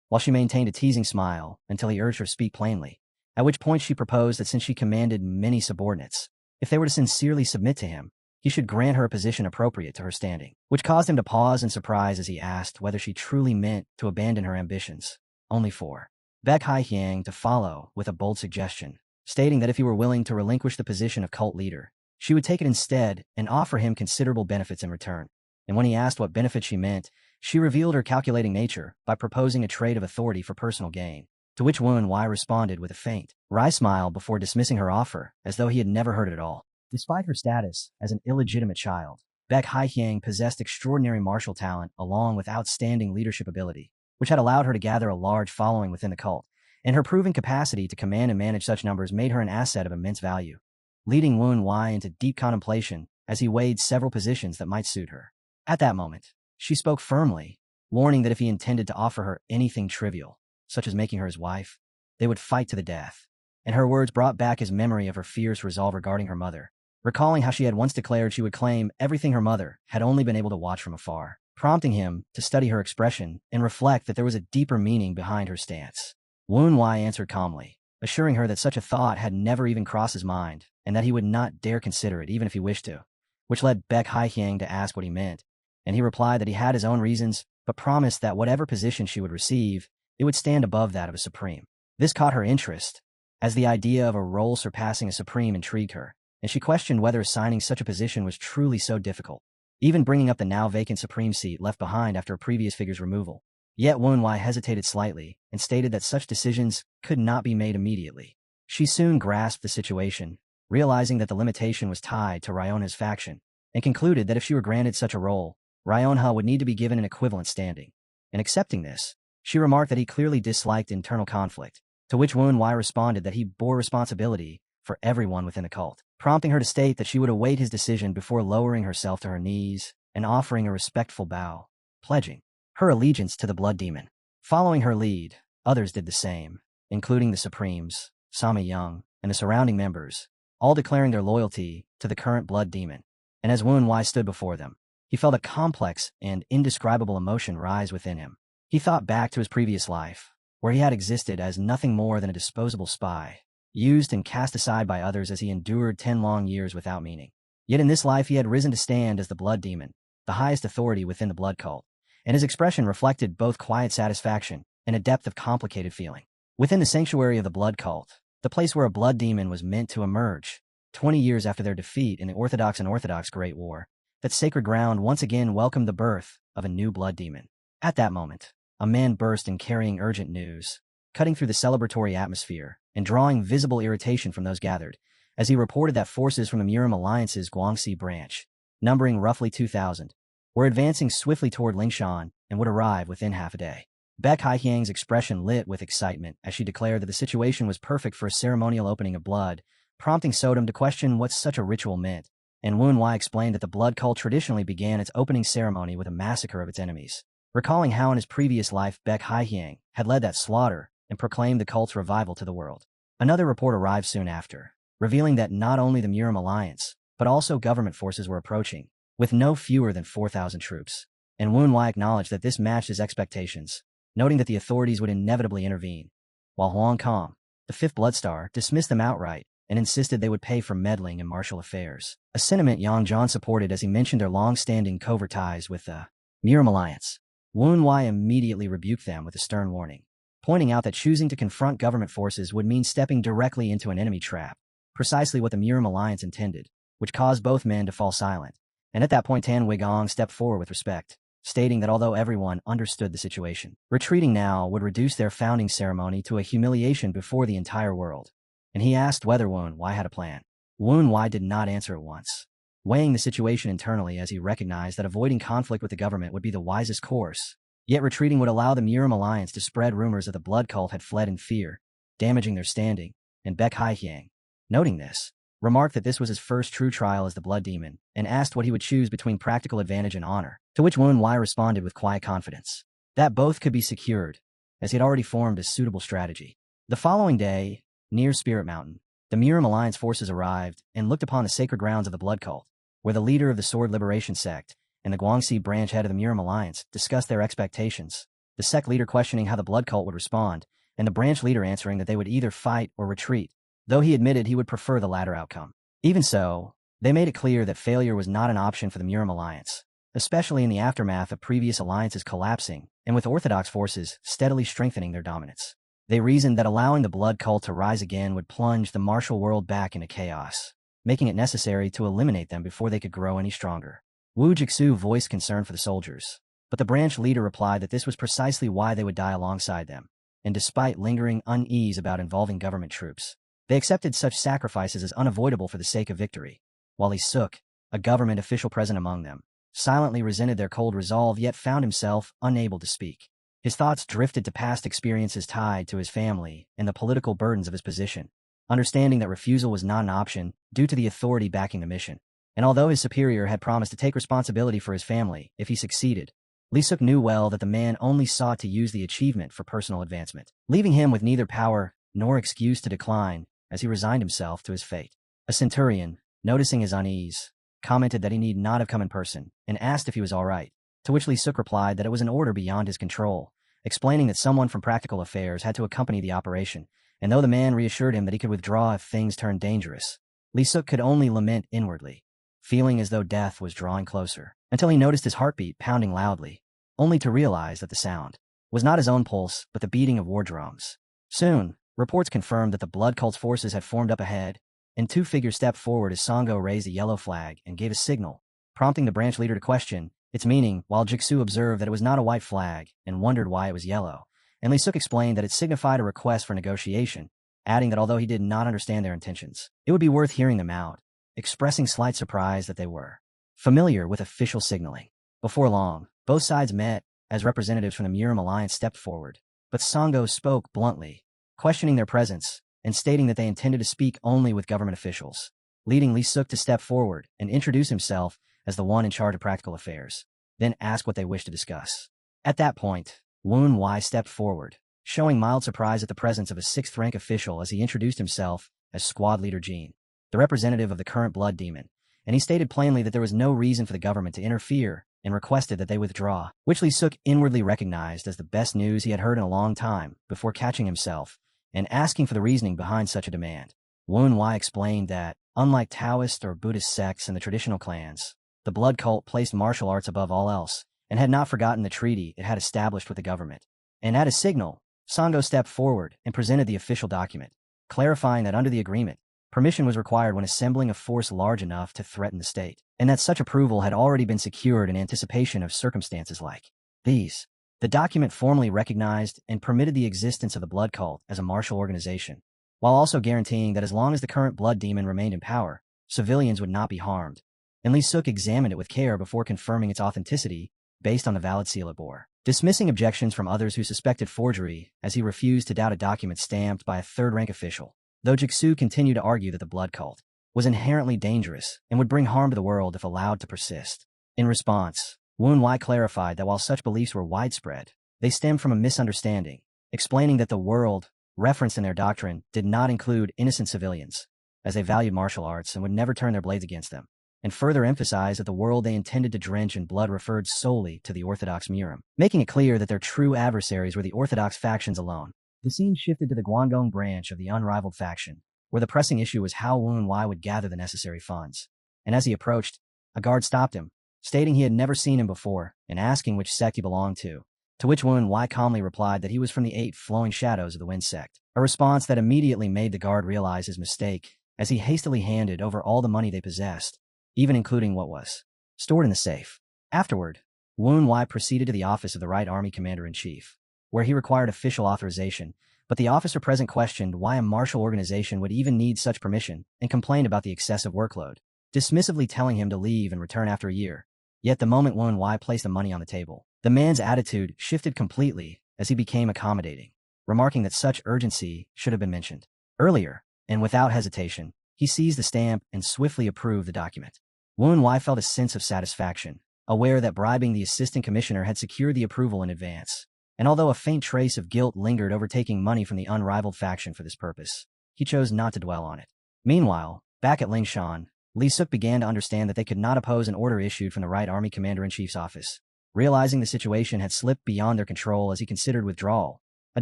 Speaker 1: while she maintained a teasing smile until he urged her to speak plainly, at which point she proposed that since she commanded many subordinates, if they were to sincerely submit to him, he should grant her a position appropriate to her standing, which caused him to pause in surprise as he asked whether she truly meant to abandon her ambitions, only for Baek Haihyang to follow with a bold suggestion, stating that if he were willing to relinquish the position of cult leader, she would take it instead and offer him considerable benefits in return. And when he asked what benefits she meant, she revealed her calculating nature by proposing a trade of authority for personal gain, to which Wen Wai responded with a faint, wry smile before dismissing her offer as though he had never heard it at all. Despite her status as an illegitimate child, Baek Haihyang possessed extraordinary martial talent along with outstanding leadership ability, which had allowed her to gather a large following within the cult, and her proven capacity to command and manage such numbers made her an asset of immense value, leading Wen Wai into deep contemplation as he weighed several positions that might suit her. At that moment, she spoke firmly, warning that if he intended to offer her anything trivial, such as making her his wife, they would fight to the death. And her words brought back his memory of her fierce resolve regarding her mother, recalling how she had once declared she would claim everything her mother had only been able to watch from afar, prompting him to study her expression and reflect that there was a deeper meaning behind her stance. Wen Wai answered calmly, assuring her that such a thought had never even crossed his mind, and that he would not dare consider it even if he wished to, which led Baek Haihyang to ask what he meant, and he replied that he had his own reasons, but promised that whatever position she would receive, it would stand above that of a supreme. This caught her interest, as the idea of a role surpassing a supreme intrigued her, and she questioned whether assigning such a position was truly so difficult, even bringing up the now vacant supreme seat left behind after a previous figure's removal. Yet Wen Wai hesitated slightly and stated that such decisions could not be made immediately. She soon grasped the situation, realizing that the limitation was tied to Ryona's faction, and concluded that if she were granted such a role, Ryonha would need to be given an equivalent standing. In accepting this, she remarked that he clearly disliked internal conflict, to which Wen Wai responded that he bore responsibility for everyone within the cult, prompting her to state that she would await his decision before lowering herself to her knees and offering a respectful bow, pledging her allegiance to the blood demon. Following her lead, others did the same, including the Supremes, Sami Young, and the surrounding members, all declaring their loyalty to the current blood demon. And as Wen Wai stood before them, he felt a complex and indescribable emotion rise within him. He thought back to his previous life, where he had existed as nothing more than a disposable spy, used and cast aside by others as he endured 10 long years without meaning. Yet in this life he had risen to stand as the blood demon, the highest authority within the blood cult, and his expression reflected both quiet satisfaction and a depth of complicated feeling. Within the sanctuary of the blood cult, the place where a blood demon was meant to emerge, 20 years after their defeat in the Orthodox and Orthodox Great War, that sacred ground once again welcomed the birth of a new blood demon. At that moment, a man burst in carrying urgent news, cutting through the celebratory atmosphere and drawing visible irritation from those gathered, as he reported that forces from the Murim Alliance's Guangxi branch, numbering roughly 2,000, were advancing swiftly toward Lingshan and would arrive within half a day. Baek Haihyang's expression lit with excitement as she declared that the situation was perfect for a ceremonial opening of blood, prompting Sodom to question what such a ritual meant, and Wen Wai explained that the blood cult traditionally began its opening ceremony with a massacre of its enemies, recalling how in his previous life Baek Haihyang had led that slaughter and proclaimed the cult's revival to the world. Another report arrived soon after, revealing that not only the Murim Alliance, but also government forces were approaching, with no fewer than 4,000 troops, and Wen Wai acknowledged that this matched his expectations, noting that the authorities would inevitably intervene, while Huang Kong, the fifth Bloodstar, dismissed them outright and insisted they would pay for meddling in martial affairs, a sentiment Yang Zhan supported as he mentioned their long-standing covert ties with the Murim Alliance. Wen Wai immediately rebuked them with a stern warning, pointing out that choosing to confront government forces would mean stepping directly into an enemy trap, precisely what the Murim alliance intended, which caused both men to fall silent. And at that point Tan Wigong stepped forward with respect, stating that although everyone understood the situation, retreating now would reduce their founding ceremony to a humiliation before the entire world. And he asked whether Wen Wai had a plan. Wen Wai did not answer at once, weighing the situation internally as he recognized that avoiding conflict with the government would be the wisest course. Yet retreating would allow the Murim alliance to spread rumors that the blood cult had fled in fear, damaging their standing, and Baek Haihyang, noting this, remarked that this was his first true trial as the blood demon, and asked what he would choose between practical advantage and honor, to which Wen Wai responded with quiet confidence that both could be secured, as he had already formed a suitable strategy. The following day, near Spirit Mountain, the Murim alliance forces arrived and looked upon the sacred grounds of the blood cult, where the leader of the Sword Liberation sect and the Guangxi branch head of the Murim alliance discussed their expectations, the sect leader questioning how the blood cult would respond, and the branch leader answering that they would either fight or retreat, though he admitted he would prefer the latter outcome. Even so, they made it clear that failure was not an option for the Murim alliance, especially in the aftermath of previous alliances collapsing and with Orthodox forces steadily strengthening their dominance. They reasoned that allowing the blood cult to rise again would plunge the martial world back into chaos, making it necessary to eliminate them before they could grow any stronger. Wu Jixu voiced concern for the soldiers, but the branch leader replied that this was precisely why they would die alongside them, and despite lingering unease about involving government troops, they accepted such sacrifices as unavoidable for the sake of victory, while Li Suk, a government official present among them, silently resented their cold resolve yet found himself unable to speak. His thoughts drifted to past experiences tied to his family and the political burdens of his position, understanding that refusal was not an option due to the authority backing the mission. And although his superior had promised to take responsibility for his family if he succeeded, Li Suk knew well that the man only sought to use the achievement for personal advancement, leaving him with neither power nor excuse to decline as he resigned himself to his fate. A centurion, noticing his unease, commented that he need not have come in person and asked if he was all right, to which Li Suk replied that it was an order beyond his control, explaining that someone from practical affairs had to accompany the operation, and though the man reassured him that he could withdraw if things turned dangerous, Li Suk could only lament inwardly, feeling as though death was drawing closer, until he noticed his heartbeat pounding loudly, only to realize that the sound was not his own pulse but the beating of war drums. Soon, reports confirmed that the blood cult's forces had formed up ahead, and two figures stepped forward as Songo raised a yellow flag and gave a signal, prompting the branch leader to question its meaning, while Jixu observed that it was not a white flag and wondered why it was yellow, and Li Suk explained that it signified a request for negotiation, adding that although he did not understand their intentions, it would be worth hearing them out, expressing slight surprise that they were familiar with official signaling. Before long, both sides met as representatives from the Murim alliance stepped forward, but Songo spoke bluntly, questioning their presence and stating that they intended to speak only with government officials, leading Li Suk to step forward and introduce himself as the one in charge of practical affairs, then ask what they wished to discuss. At that point, Wen Wai stepped forward, showing mild surprise at the presence of a sixth-rank official as he introduced himself as Squad Leader Jean, the representative of the current blood demon, and he stated plainly that there was no reason for the government to interfere and requested that they withdraw, which Li Suk inwardly recognized as the best news he had heard in a long time before catching himself and asking for the reasoning behind such a demand. Wen Wai explained that, unlike Taoist or Buddhist sects and the traditional clans, the blood cult placed martial arts above all else and had not forgotten the treaty it had established with the government. And at a signal, Songo stepped forward and presented the official document, clarifying that under the agreement, permission was required when assembling a force large enough to threaten the state, and that such approval had already been secured in anticipation of circumstances like these. The document formally recognized and permitted the existence of the blood cult as a martial organization, while also guaranteeing that as long as the current blood demon remained in power, civilians would not be harmed. And Li Suk examined it with care before confirming its authenticity based on the valid seal it bore, dismissing objections from others who suspected forgery as he refused to doubt a document stamped by a third-rank official, though Jixu continued to argue that the blood cult was inherently dangerous and would bring harm to the world if allowed to persist. In response, Wen Wai clarified that while such beliefs were widespread, they stemmed from a misunderstanding, explaining that the world referenced in their doctrine did not include innocent civilians, as they valued martial arts and would never turn their blades against them, and further emphasized that the world they intended to drench in blood referred solely to the Orthodox Murim, making it clear that their true adversaries were the Orthodox factions alone. The scene shifted to the Guangdong branch of the unrivaled faction, where the pressing issue was how Wen Wai would gather the necessary funds. And as he approached, a guard stopped him, stating he had never seen him before and asking which sect he belonged to which Wen Wai calmly replied that he was from the 8 flowing shadows of the Wind sect, a response that immediately made the guard realize his mistake, as he hastily handed over all the money they possessed, even including what was stored in the safe. Afterward, Woon Wai proceeded to the office of the Right Army Commander-in-Chief, where he required official authorization, but the officer present questioned why a martial organization would even need such permission and complained about the excessive workload, dismissively telling him to leave and return after a year. Yet the moment Woon Wai placed the money on the table, the man's attitude shifted completely as he became accommodating, remarking that such urgency should have been mentioned earlier, and without hesitation, he seized the stamp and swiftly approved the document. Woon Wai felt a sense of satisfaction, aware that bribing the assistant commissioner had secured the approval in advance. And although a faint trace of guilt lingered over taking money from the unrivaled faction for this purpose, he chose not to dwell on it. Meanwhile, back at Lingshan, Lee Suk began to understand that they could not oppose an order issued from the Right Army Commander-in-Chief's office. Realizing the situation had slipped beyond their control as he considered withdrawal, a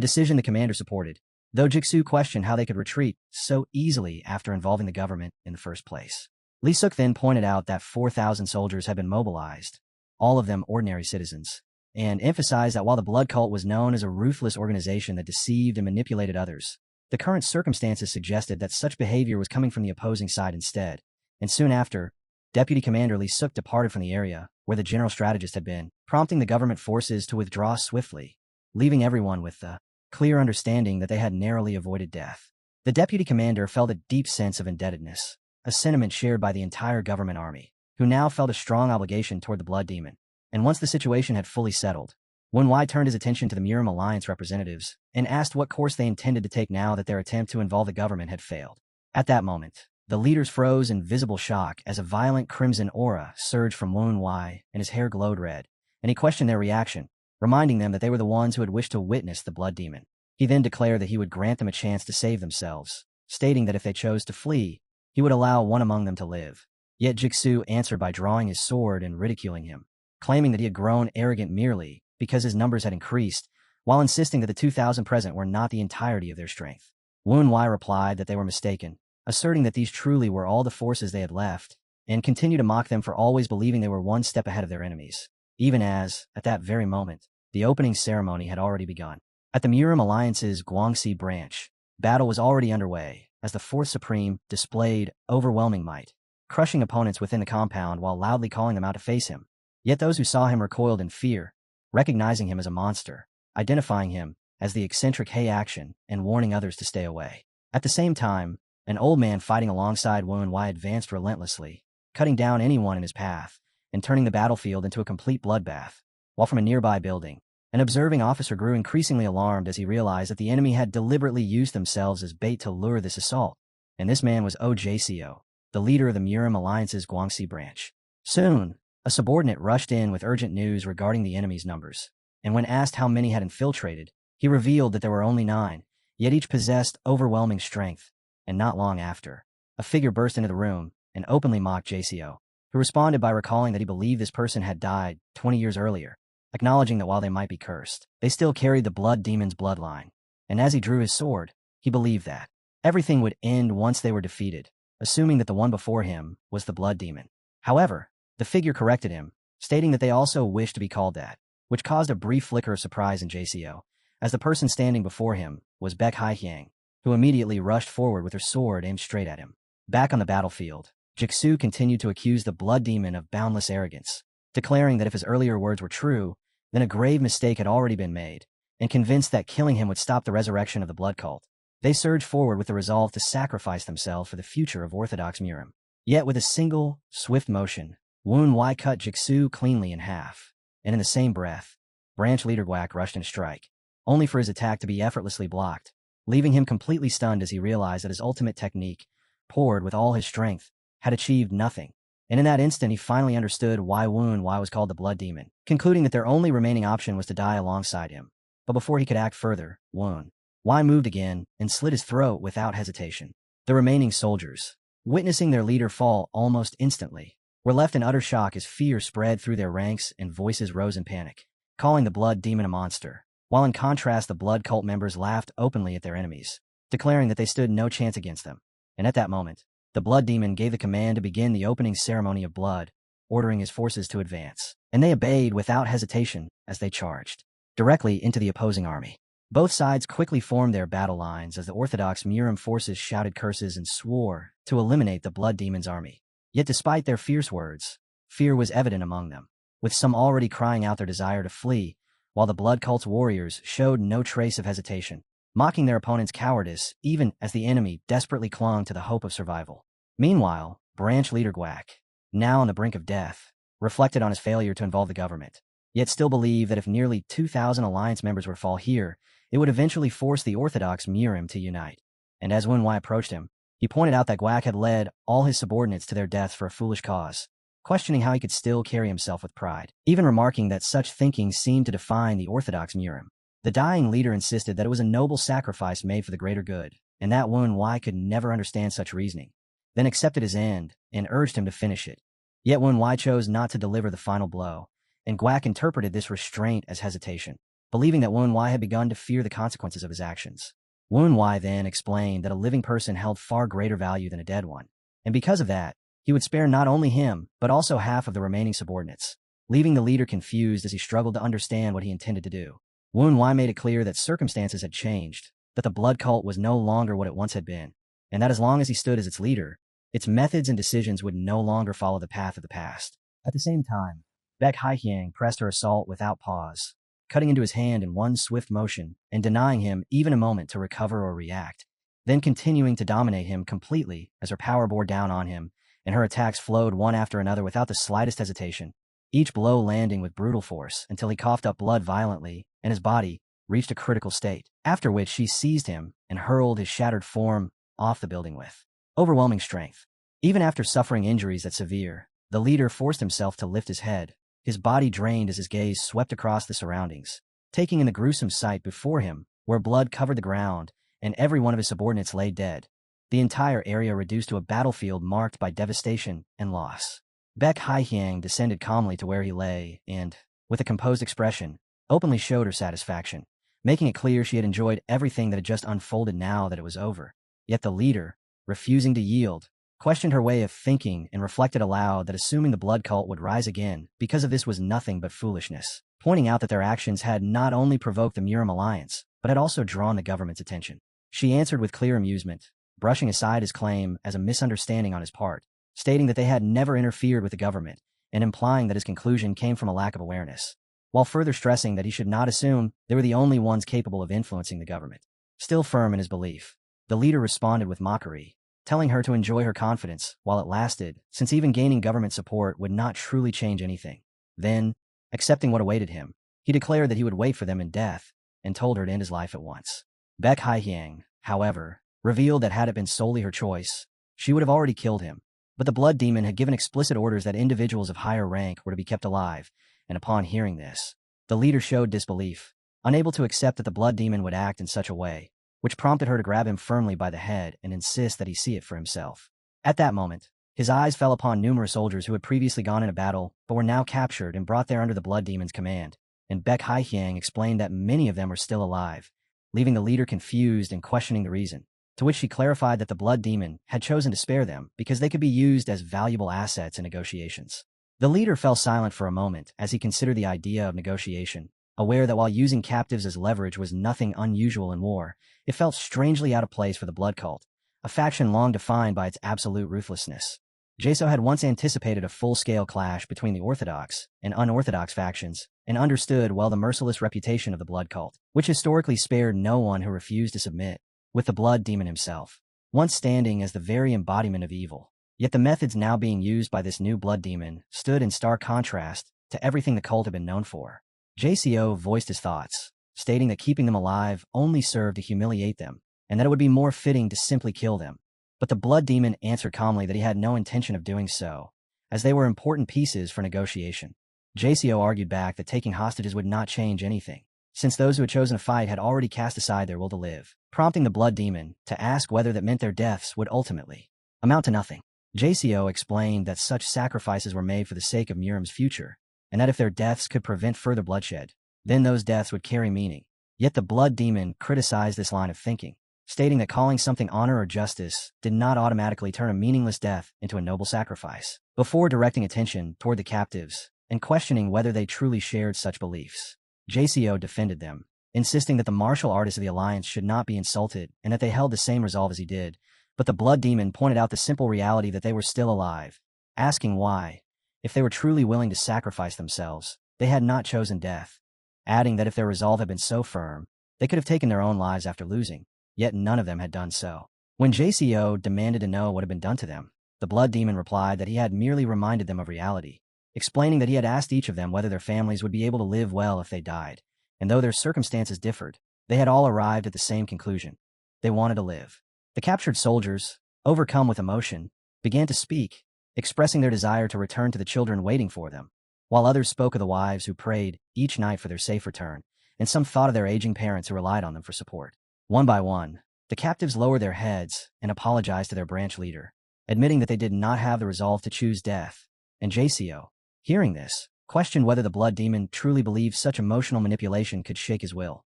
Speaker 1: decision the commander supported, though Jigsu questioned how they could retreat so easily after involving the government in the first place. Lee Suk then pointed out that 4,000 soldiers had been mobilized, all of them ordinary citizens, and emphasized that while the blood cult was known as a ruthless organization that deceived and manipulated others, the current circumstances suggested that such behavior was coming from the opposing side instead. And soon after, Deputy Commander Lee Suk departed from the area where the general strategist had been, prompting the government forces to withdraw swiftly, leaving everyone with the clear understanding that they had narrowly avoided death. The deputy commander felt a deep sense of indebtedness, a sentiment shared by the entire government army, who now felt a strong obligation toward the Blood Demon. And once the situation had fully settled, Woon Wai turned his attention to the Murim Alliance representatives and asked what course they intended to take now that their attempt to involve the government had failed. At that moment, the leaders froze in visible shock as a violent crimson aura surged from Woon Wai and his hair glowed red, and he questioned their reaction, reminding them that they were the ones who had wished to witness the Blood Demon. He then declared that he would grant them a chance to save themselves, stating that if they chose to flee, he would allow one among them to live. Yet Jigsu answered by drawing his sword and ridiculing him, claiming that he had grown arrogant merely because his numbers had increased, while insisting that the 2,000 present were not the entirety of their strength. Woon Wai replied that they were mistaken, asserting that these truly were all the forces they had left, and continued to mock them for always believing they were one step ahead of their enemies, even as, at that very moment, the opening ceremony had already begun. At the Murim Alliance's Guangxi branch, battle was already underway, as the Fourth Supreme displayed overwhelming might, crushing opponents within the compound while loudly calling them out to face him. Yet those who saw him recoiled in fear, recognizing him as a monster, identifying him as the eccentric Hei Action, and warning others to stay away. At the same time, an old man fighting alongside Woon Wai advanced relentlessly, cutting down anyone in his path, and turning the battlefield into a complete bloodbath, while from a nearby building, an observing officer grew increasingly alarmed as he realized that the enemy had deliberately used themselves as bait to lure this assault, and this man was OJCO, the leader of the Murim Alliance's Guangxi branch. Soon, a subordinate rushed in with urgent news regarding the enemy's numbers, and when asked how many had infiltrated, he revealed that there were only 9, yet each possessed overwhelming strength. And not long after, a figure burst into the room and openly mocked JCO, who responded by recalling that he believed this person had died 20 years earlier, acknowledging that while they might be cursed, they still carried the Blood Demon's bloodline. And as he drew his sword, he believed that everything would end once they were defeated, assuming that the one before him was the Blood Demon. However, the figure corrected him, stating that they also wished to be called that, which caused a brief flicker of surprise in JCO, as the person standing before him was Baek Hai-hyang, who immediately rushed forward with her sword aimed straight at him. Back on the battlefield, Jigsu continued to accuse the Blood Demon of boundless arrogance, declaring that if his earlier words were true, then a grave mistake had already been made, and convinced that killing him would stop the resurrection of the blood cult. They surged forward with the resolve to sacrifice themselves for the future of Orthodox Murim. Yet with a single, swift motion, Woon Wai cut Jigsu cleanly in half, and in the same breath, branch leader Guak rushed in to strike, only for his attack to be effortlessly blocked, leaving him completely stunned as he realized that his ultimate technique, poured with all his strength, had achieved nothing. And in that instant he finally understood why Woon Wai was called the Blood Demon, concluding that their only remaining option was to die alongside him. But before he could act further, Woon Wai moved again and slit his throat without hesitation. The remaining soldiers, witnessing their leader fall almost instantly, were left in utter shock as fear spread through their ranks and voices rose in panic, calling the Blood Demon a monster, while in contrast the blood cult members laughed openly at their enemies, declaring that they stood no chance against them. And at that moment, the Blood Demon gave the command to begin the opening ceremony of blood, ordering his forces to advance, and they obeyed without hesitation as they charged directly into the opposing army. Both sides quickly formed their battle lines as the Orthodox Murim forces shouted curses and swore to eliminate the Blood Demon's army. Yet despite their fierce words, fear was evident among them, with some already crying out their desire to flee, while the Blood Cult's warriors showed no trace of hesitation, mocking their opponent's cowardice even as the enemy desperately clung to the hope of survival. Meanwhile, branch leader Gwak, now on the brink of death, reflected on his failure to involve the government, yet still believed that if nearly 2,000 alliance members were to fall here, it would eventually force the Orthodox Murim to unite. And as Wen Wai approached him, he pointed out that Gwak had led all his subordinates to their deaths for a foolish cause, questioning how he could still carry himself with pride, even remarking that such thinking seemed to define the Orthodox Murim. The dying leader insisted that it was a noble sacrifice made for the greater good, and that Wen Wai could never understand such reasoning, then accepted his end and urged him to finish it. Yet Wen Wai chose not to deliver the final blow, and Gwak interpreted this restraint as hesitation, believing that Wen Wai had begun to fear the consequences of his actions. Wen Wai then explained that a living person held far greater value than a dead one, and because of that, he would spare not only him, but also half of the remaining subordinates, leaving the leader confused as he struggled to understand what he intended to do. Wen Wai made it clear that circumstances had changed, that the blood cult was no longer what it once had been, and that as long as he stood as its leader, its methods and decisions would no longer follow the path of the past. At the same time, Baek Haihyang pressed her assault without pause, cutting into his hand in one swift motion and denying him even a moment to recover or react, then continuing to dominate him completely as her power bore down on him, and her attacks flowed one after another without the slightest hesitation, each blow landing with brutal force until he coughed up blood violently and his body reached a critical state, after which she seized him and hurled his shattered form off the building with overwhelming strength. Even after suffering injuries that severe, the leader forced himself to lift his head, his body drained as his gaze swept across the surroundings, taking in the gruesome sight before him, where blood covered the ground and every one of his subordinates lay dead, the entire area reduced to a battlefield marked by devastation and loss. Baek Haihyang descended calmly to where he lay and, with a composed expression, openly showed her satisfaction, making it clear she had enjoyed everything that had just unfolded now that it was over. Yet the leader, refusing to yield, questioned her way of thinking and reflected aloud that assuming the blood cult would rise again because of this was nothing but foolishness, pointing out that their actions had not only provoked the Murim alliance, but had also drawn the government's attention. She answered with clear amusement, brushing aside his claim as a misunderstanding on his part, stating that they had never interfered with the government, and implying that his conclusion came from a lack of awareness, while further stressing that he should not assume they were the only ones capable of influencing the government. Still firm in his belief, the leader responded with mockery, telling her to enjoy her confidence while it lasted, since even gaining government support would not truly change anything. Then, accepting what awaited him, he declared that he would wait for them in death, and told her to end his life at once. Baek Haihyang, however, revealed that had it been solely her choice, she would have already killed him, but the blood demon had given explicit orders that individuals of higher rank were to be kept alive, and upon hearing this, the leader showed disbelief, unable to accept that the blood demon would act in such a way, which prompted her to grab him firmly by the head and insist that he see it for himself. At that moment, his eyes fell upon numerous soldiers who had previously gone into battle but were now captured and brought there under the blood demon's command, and Baek Haihyang explained that many of them were still alive, leaving the leader confused and questioning the reason, to which she clarified that the blood demon had chosen to spare them because they could be used as valuable assets in negotiations. The leader fell silent for a moment as he considered the idea of negotiation, aware that while using captives as leverage was nothing unusual in war, it felt strangely out of place for the blood cult, a faction long defined by its absolute ruthlessness. Jaso had once anticipated a full-scale clash between the orthodox and unorthodox factions, and understood well the merciless reputation of the blood cult, which historically spared no one who refused to submit, with the blood demon himself, once standing as the very embodiment of evil. Yet the methods now being used by this new blood demon stood in stark contrast to everything the cult had been known for. JCO voiced his thoughts, stating that keeping them alive only served to humiliate them, and that it would be more fitting to simply kill them. But the blood demon answered calmly that he had no intention of doing so, as they were important pieces for negotiation. JCO argued back that taking hostages would not change anything, since those who had chosen to fight had already cast aside their will to live, prompting the blood demon to ask whether that meant their deaths would ultimately amount to nothing. JCO explained that such sacrifices were made for the sake of Murim's future, and that if their deaths could prevent further bloodshed, then those deaths would carry meaning. Yet the blood demon criticized this line of thinking, stating that calling something honor or justice did not automatically turn a meaningless death into a noble sacrifice, before directing attention toward the captives and questioning whether they truly shared such beliefs. JCO defended them, insisting that the martial artist of the alliance should not be insulted and that they held the same resolve as he did. But the blood demon pointed out the simple reality that they were still alive, asking why, if they were truly willing to sacrifice themselves, they had not chosen death, adding that if their resolve had been so firm, they could have taken their own lives after losing, yet none of them had done so. When JCO demanded to know what had been done to them, the blood demon replied that he had merely reminded them of reality, explaining that he had asked each of them whether their families would be able to live well if they died, and though their circumstances differed, they had all arrived at the same conclusion. They wanted to live. The captured soldiers, overcome with emotion, began to speak, expressing their desire to return to the children waiting for them, while others spoke of the wives who prayed each night for their safe return, and some thought of their aging parents who relied on them for support. One by one, the captives lowered their heads and apologized to their branch leader, admitting that they did not have the resolve to choose death, and JCO, hearing this, questioned whether the blood demon truly believed such emotional manipulation could shake his will.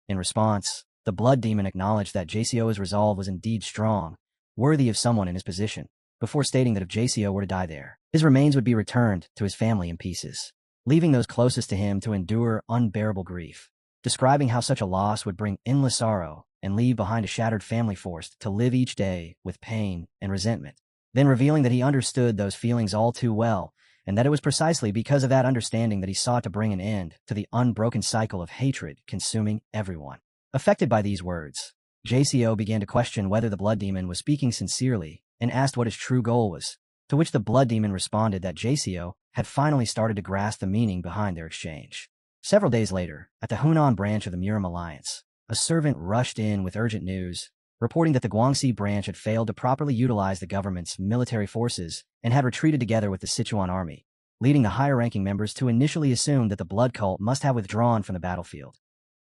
Speaker 1: In response, the blood demon acknowledged that JCO's resolve was indeed strong, worthy of someone in his position, before stating that if JCO were to die there, his remains would be returned to his family in pieces, leaving those closest to him to endure unbearable grief, describing how such a loss would bring endless sorrow and leave behind a shattered family forced to live each day with pain and resentment, then revealing that he understood those feelings all too well, and that it was precisely because of that understanding that he sought to bring an end to the unbroken cycle of hatred consuming everyone. Affected by these words, JCO began to question whether the blood demon was speaking sincerely and asked what his true goal was, to which the blood demon responded that JCO had finally started to grasp the meaning behind their exchange. Several days later, at the Hunan branch of the Murim Alliance, a servant rushed in with urgent news, reporting that the Guangxi branch had failed to properly utilize the government's military forces and had retreated together with the Sichuan army, leading the higher-ranking members to initially assume that the blood cult must have withdrawn from the battlefield.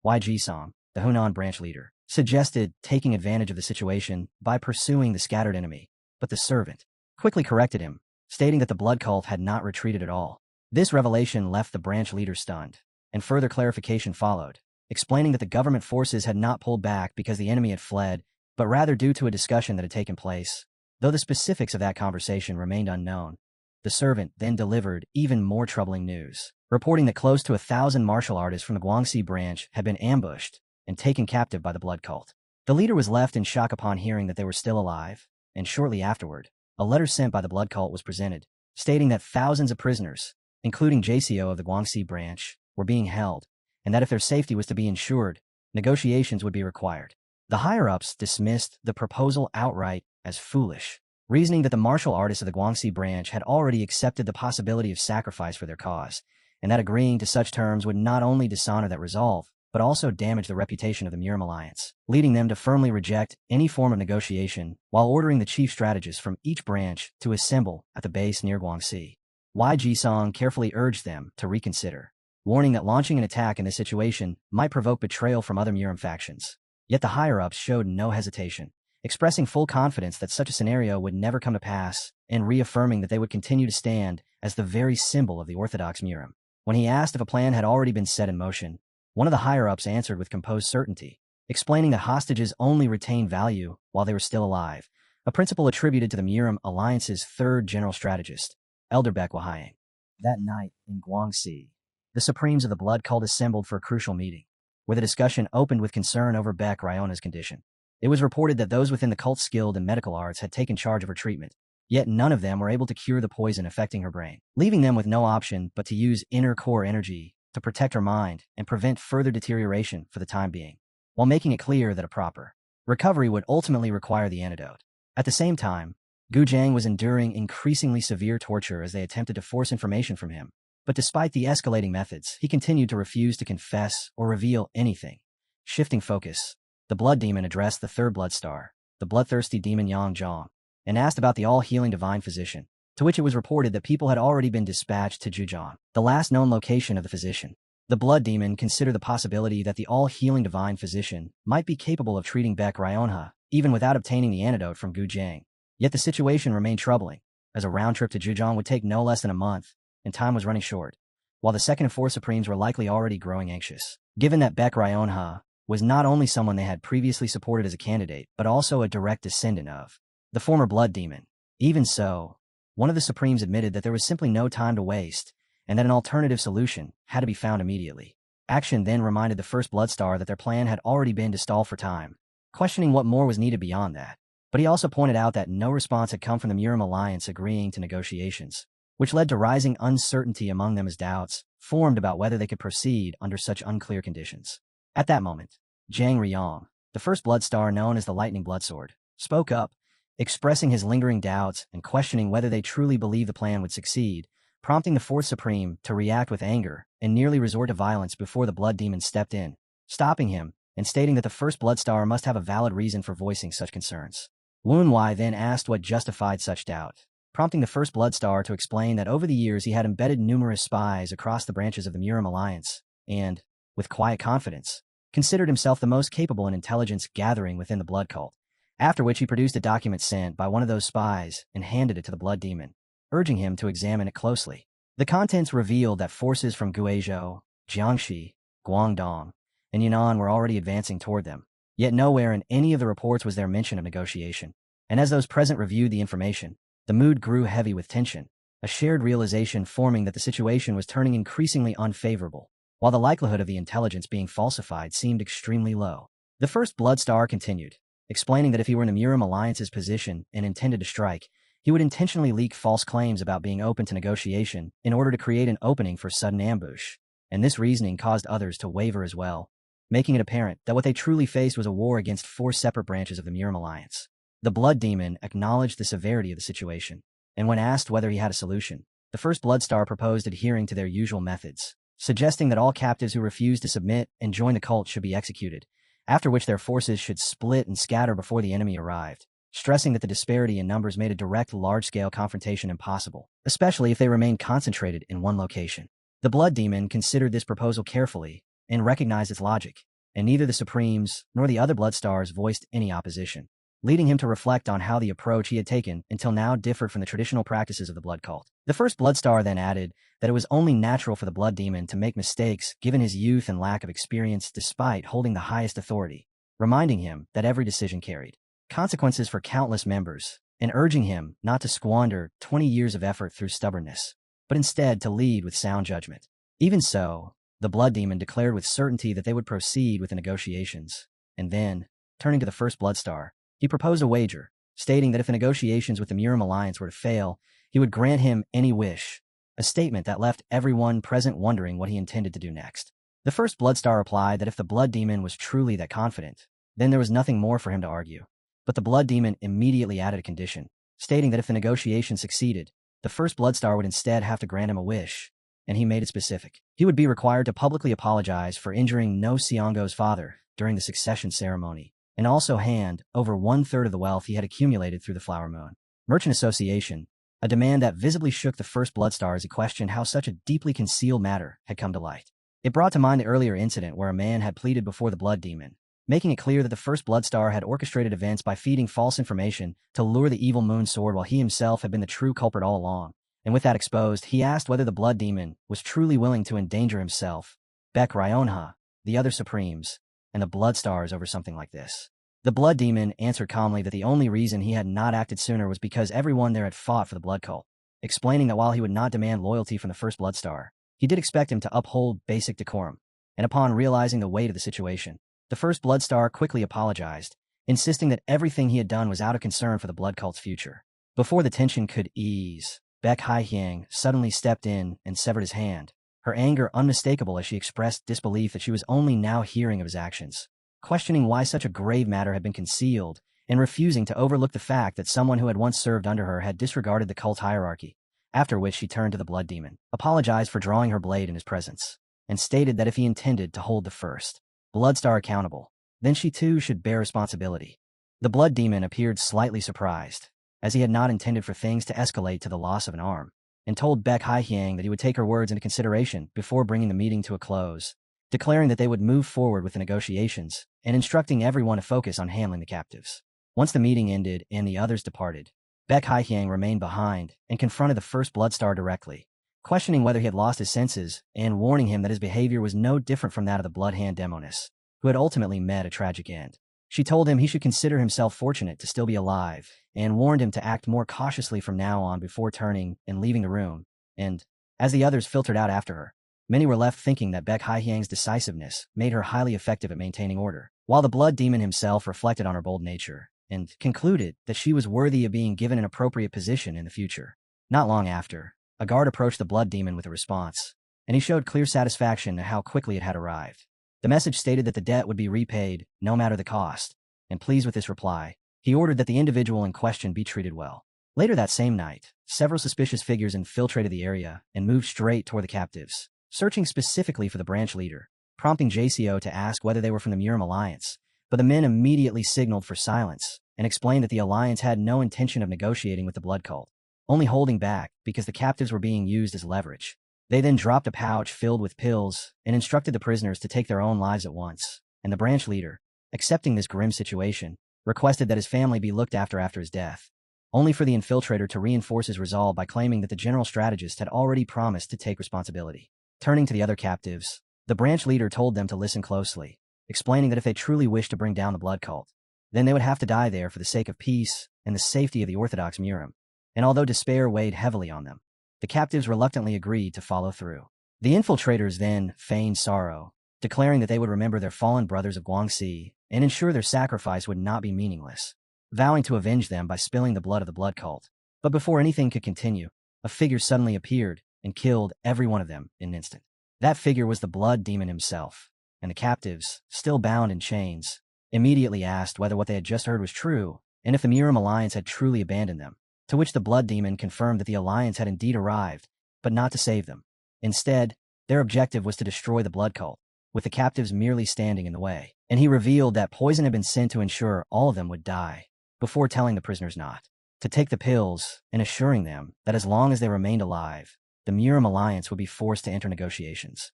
Speaker 1: YG Song, the Hunan branch leader, suggested taking advantage of the situation by pursuing the scattered enemy, but the servant quickly corrected him, stating that the blood cult had not retreated at all. This revelation left the branch leader stunned, and further clarification followed, explaining that the government forces had not pulled back because the enemy had fled, but rather due to a discussion that had taken place, though the specifics of that conversation remained unknown. The servant then delivered even more troubling news, reporting that close to 1,000 martial artists from the Guangxi branch had been ambushed and taken captive by the blood cult. The leader was left in shock upon hearing that they were still alive, and shortly afterward, a letter sent by the blood cult was presented, stating that thousands of prisoners, including JCO of the Guangxi branch, were being held, and that if their safety was to be ensured, negotiations would be required. The higher-ups dismissed the proposal outright as foolish, reasoning that the martial artists of the Guangxi branch had already accepted the possibility of sacrifice for their cause, and that agreeing to such terms would not only dishonor that resolve, but also damage the reputation of the Murim Alliance, leading them to firmly reject any form of negotiation while ordering the chief strategists from each branch to assemble at the base near Guangxi. YG Song carefully urged them to reconsider, warning that launching an attack in this situation might provoke betrayal from other Murim factions. Yet the higher-ups showed no hesitation, expressing full confidence that such a scenario would never come to pass and reaffirming that they would continue to stand as the very symbol of the Orthodox Murim. When he asked if a plan had already been set in motion, one of the higher-ups answered with composed certainty, explaining that hostages only retain value while they were still alive, a principle attributed to the Murim Alliance's third general strategist, Elder Baek Wahayang. That night in Guangxi, the Supremes of the Blood Cult assembled for a crucial meeting, where the discussion opened with concern over Baek Ryona's condition. It was reported that those within the cult skilled in medical arts had taken charge of her treatment, yet none of them were able to cure the poison affecting her brain, leaving them with no option but to use inner core energy to protect her mind and prevent further deterioration for the time being, while making it clear that a proper recovery would ultimately require the antidote. At the same time, Gu Jiang was enduring increasingly severe torture as they attempted to force information from him, but despite the escalating methods, he continued to refuse to confess or reveal anything. Shifting focus, the blood demon addressed the third blood star, the bloodthirsty demon Yang Zhang, and asked about the all-healing divine physician, to which it was reported that people had already been dispatched to Zhujiang, the last known location of the physician. The blood demon considered the possibility that the all-healing divine physician might be capable of treating Baek Ryonha, even without obtaining the antidote from Gu Jiang. Yet the situation remained troubling, as a round trip to Zhujiang would take no less than a month, and time was running short, while the second and fourth Supremes were likely already growing anxious, given that Baek Ryonha was not only someone they had previously supported as a candidate, but also a direct descendant of the former blood demon. Even so, one of the Supremes admitted that there was simply no time to waste, and that an alternative solution had to be found immediately. Action then reminded the First Bloodstar that their plan had already been to stall for time, questioning what more was needed beyond that. But he also pointed out that no response had come from the Murim alliance agreeing to negotiations, which led to rising uncertainty among them as doubts formed about whether they could proceed under such unclear conditions. At that moment, Zhang Riyong, the First Bloodstar known as the Lightning Bloodsword, spoke up, expressing his lingering doubts and questioning whether they truly believed the plan would succeed, prompting the Fourth Supreme to react with anger and nearly resort to violence before the Blood Demon stepped in, stopping him and stating that the First Bloodstar must have a valid reason for voicing such concerns. Wen Wei then asked what justified such doubt, prompting the First Bloodstar to explain that over the years he had embedded numerous spies across the branches of the Murim alliance and, with quiet confidence, considered himself the most capable in intelligence gathering within the Blood Cult, after which he produced a document sent by one of those spies and handed it to the Blood Demon, urging him to examine it closely. The contents revealed that forces from Guizhou, Jiangxi, Guangdong, and Yunnan were already advancing toward them, yet nowhere in any of the reports was there mention of negotiation. And as those present reviewed the information, the mood grew heavy with tension, a shared realization forming that the situation was turning increasingly unfavorable, while the likelihood of the intelligence being falsified seemed extremely low. The First Bloodstar continued, explaining that if he were in the Murim alliance's position and intended to strike, he would intentionally leak false claims about being open to negotiation in order to create an opening for sudden ambush, and this reasoning caused others to waver as well, making it apparent that what they truly faced was a war against 4 separate branches of the Murim alliance. The Blood Demon acknowledged the severity of the situation, and when asked whether he had a solution, the First Bloodstar proposed adhering to their usual methods, suggesting that all captives who refused to submit and join the cult should be executed, after which their forces should split and scatter before the enemy arrived, stressing that the disparity in numbers made a direct large-scale confrontation impossible, especially if they remained concentrated in one location. The Blood Demon considered this proposal carefully and recognized its logic, and neither the Supremes nor the other Bloodstars voiced any opposition, leading him to reflect on how the approach he had taken until now differed from the traditional practices of the Blood Cult. The First Bloodstar then added that it was only natural for the Blood Demon to make mistakes given his youth and lack of experience despite holding the highest authority, reminding him that every decision carried consequences for countless members, and urging him not to squander 20 years of effort through stubbornness, but instead to lead with sound judgment. Even so, the Blood Demon declared with certainty that they would proceed with the negotiations, and then, turning to the First Bloodstar, he proposed a wager, stating that if the negotiations with the Murim alliance were to fail, he would grant him any wish, a statement that left everyone present wondering what he intended to do next. The First Bloodstar replied that if the Blood Demon was truly that confident, then there was nothing more for him to argue. But the Blood Demon immediately added a condition, stating that if the negotiation succeeded, the First Bloodstar would instead have to grant him a wish, and he made it specific. He would be required to publicly apologize for injuring No Siongo's father during the succession ceremony, and also hand over 1/3 of the wealth he had accumulated through the Flower Moon Merchant Association, a demand that visibly shook the First Bloodstar as he questioned how such a deeply concealed matter had come to light. It brought to mind the earlier incident where a man had pleaded before the Blood Demon, making it clear that the First Bloodstar had orchestrated events by feeding false information to lure the evil Moon Sword while he himself had been the true culprit all along. And with that exposed, he asked whether the Blood Demon was truly willing to endanger himself, Baek Ryonha, the other Supremes, and the Bloodstars over something like this. The Blood Demon answered calmly that the only reason he had not acted sooner was because everyone there had fought for the Blood Cult, explaining that while he would not demand loyalty from the First Bloodstar, he did expect him to uphold basic decorum, and upon realizing the weight of the situation, the First Bloodstar quickly apologized, insisting that everything he had done was out of concern for the Blood Cult's future. Before the tension could ease, Baek Haihyang suddenly stepped in and severed his hand, her anger unmistakable as she expressed disbelief that she was only now hearing of his actions, questioning why such a grave matter had been concealed, and refusing to overlook the fact that someone who had once served under her had disregarded the cult hierarchy, after which she turned to the Blood Demon, apologized for drawing her blade in his presence, and stated that if he intended to hold the First Bloodstar accountable, then she too should bear responsibility. The Blood Demon appeared slightly surprised, as he had not intended for things to escalate to the loss of an arm, and told Baek Haihyang that he would take her words into consideration before bringing the meeting to a close, declaring that they would move forward with the negotiations, and instructing everyone to focus on handling the captives. Once the meeting ended and the others departed, Baek Haihyang remained behind and confronted the First Bloodstar directly, questioning whether he had lost his senses and warning him that his behavior was no different from that of the Bloodhand Demoness, who had ultimately met a tragic end. She told him he should consider himself fortunate to still be alive, and warned him to act more cautiously from now on before turning and leaving the room, and, as the others filtered out after her, Many were left thinking that Baek Haihyang's decisiveness made her highly effective at maintaining order, while the blood demon himself reflected on her bold nature, and concluded that she was worthy of being given an appropriate position in the future. Not long after, a guard approached the blood demon with a response, and he showed clear satisfaction at how quickly it had arrived. The message stated that the debt would be repaid, no matter the cost, and pleased with this reply, he ordered that the individual in question be treated well. Later that same night, several suspicious figures infiltrated the area and moved straight toward the captives, searching specifically for the branch leader, prompting JCO to ask whether they were from the Murim Alliance, but the men immediately signaled for silence and explained that the alliance had no intention of negotiating with the blood cult, only holding back because the captives were being used as leverage. They then dropped a pouch filled with pills and instructed the prisoners to take their own lives at once, and the branch leader, accepting this grim situation, requested that his family be looked after his death, only for the infiltrator to reinforce his resolve by claiming that the general strategist had already promised to take responsibility. Turning to the other captives, the branch leader told them to listen closely, explaining that if they truly wished to bring down the blood cult, then they would have to die there for the sake of peace and the safety of the Orthodox Murim. And although despair weighed heavily on them, the captives reluctantly agreed to follow through. The infiltrators then feigned sorrow, declaring that they would remember their fallen brothers of Guangxi and ensure their sacrifice would not be meaningless, vowing to avenge them by spilling the blood of the blood cult. But before anything could continue, a figure suddenly appeared and killed every one of them in an instant. That figure was the blood demon himself, and the captives, still bound in chains, immediately asked whether what they had just heard was true and if the Murim Alliance had truly abandoned them, to which the blood demon confirmed that the alliance had indeed arrived, but not to save them. Instead, their objective was to destroy the blood cult, with the captives merely standing in the way, and he revealed that poison had been sent to ensure all of them would die, before telling the prisoners not to take the pills and assuring them that as long as they remained alive, the Murim Alliance would be forced to enter negotiations.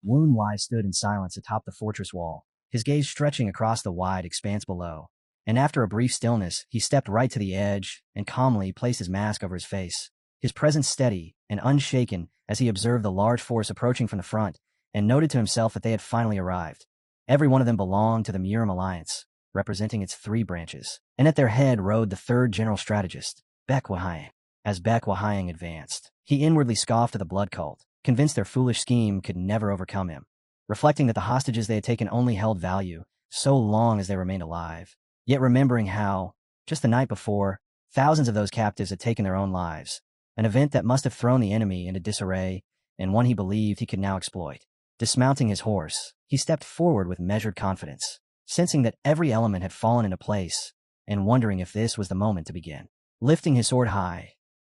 Speaker 1: Woon Wai stood in silence atop the fortress wall, his gaze stretching across the wide expanse below, and after a brief stillness, he stepped right to the edge and calmly placed his mask over his face, his presence steady and unshaken as he observed the large force approaching from the front and noted to himself that they had finally arrived. Every one of them belonged to the Murim Alliance, representing its 3 branches, and at their head rode the 3rd general strategist, Baek Haihyang. As Baek Haihyang advanced, he inwardly scoffed at the blood cult, convinced their foolish scheme could never overcome him, reflecting that the hostages they had taken only held value so long as they remained alive, yet remembering how, just the night before, thousands of those captives had taken their own lives, an event that must have thrown the enemy into disarray and one he believed he could now exploit. Dismounting his horse, he stepped forward with measured confidence, sensing that every element had fallen into place and wondering if this was the moment to begin. Lifting his sword high,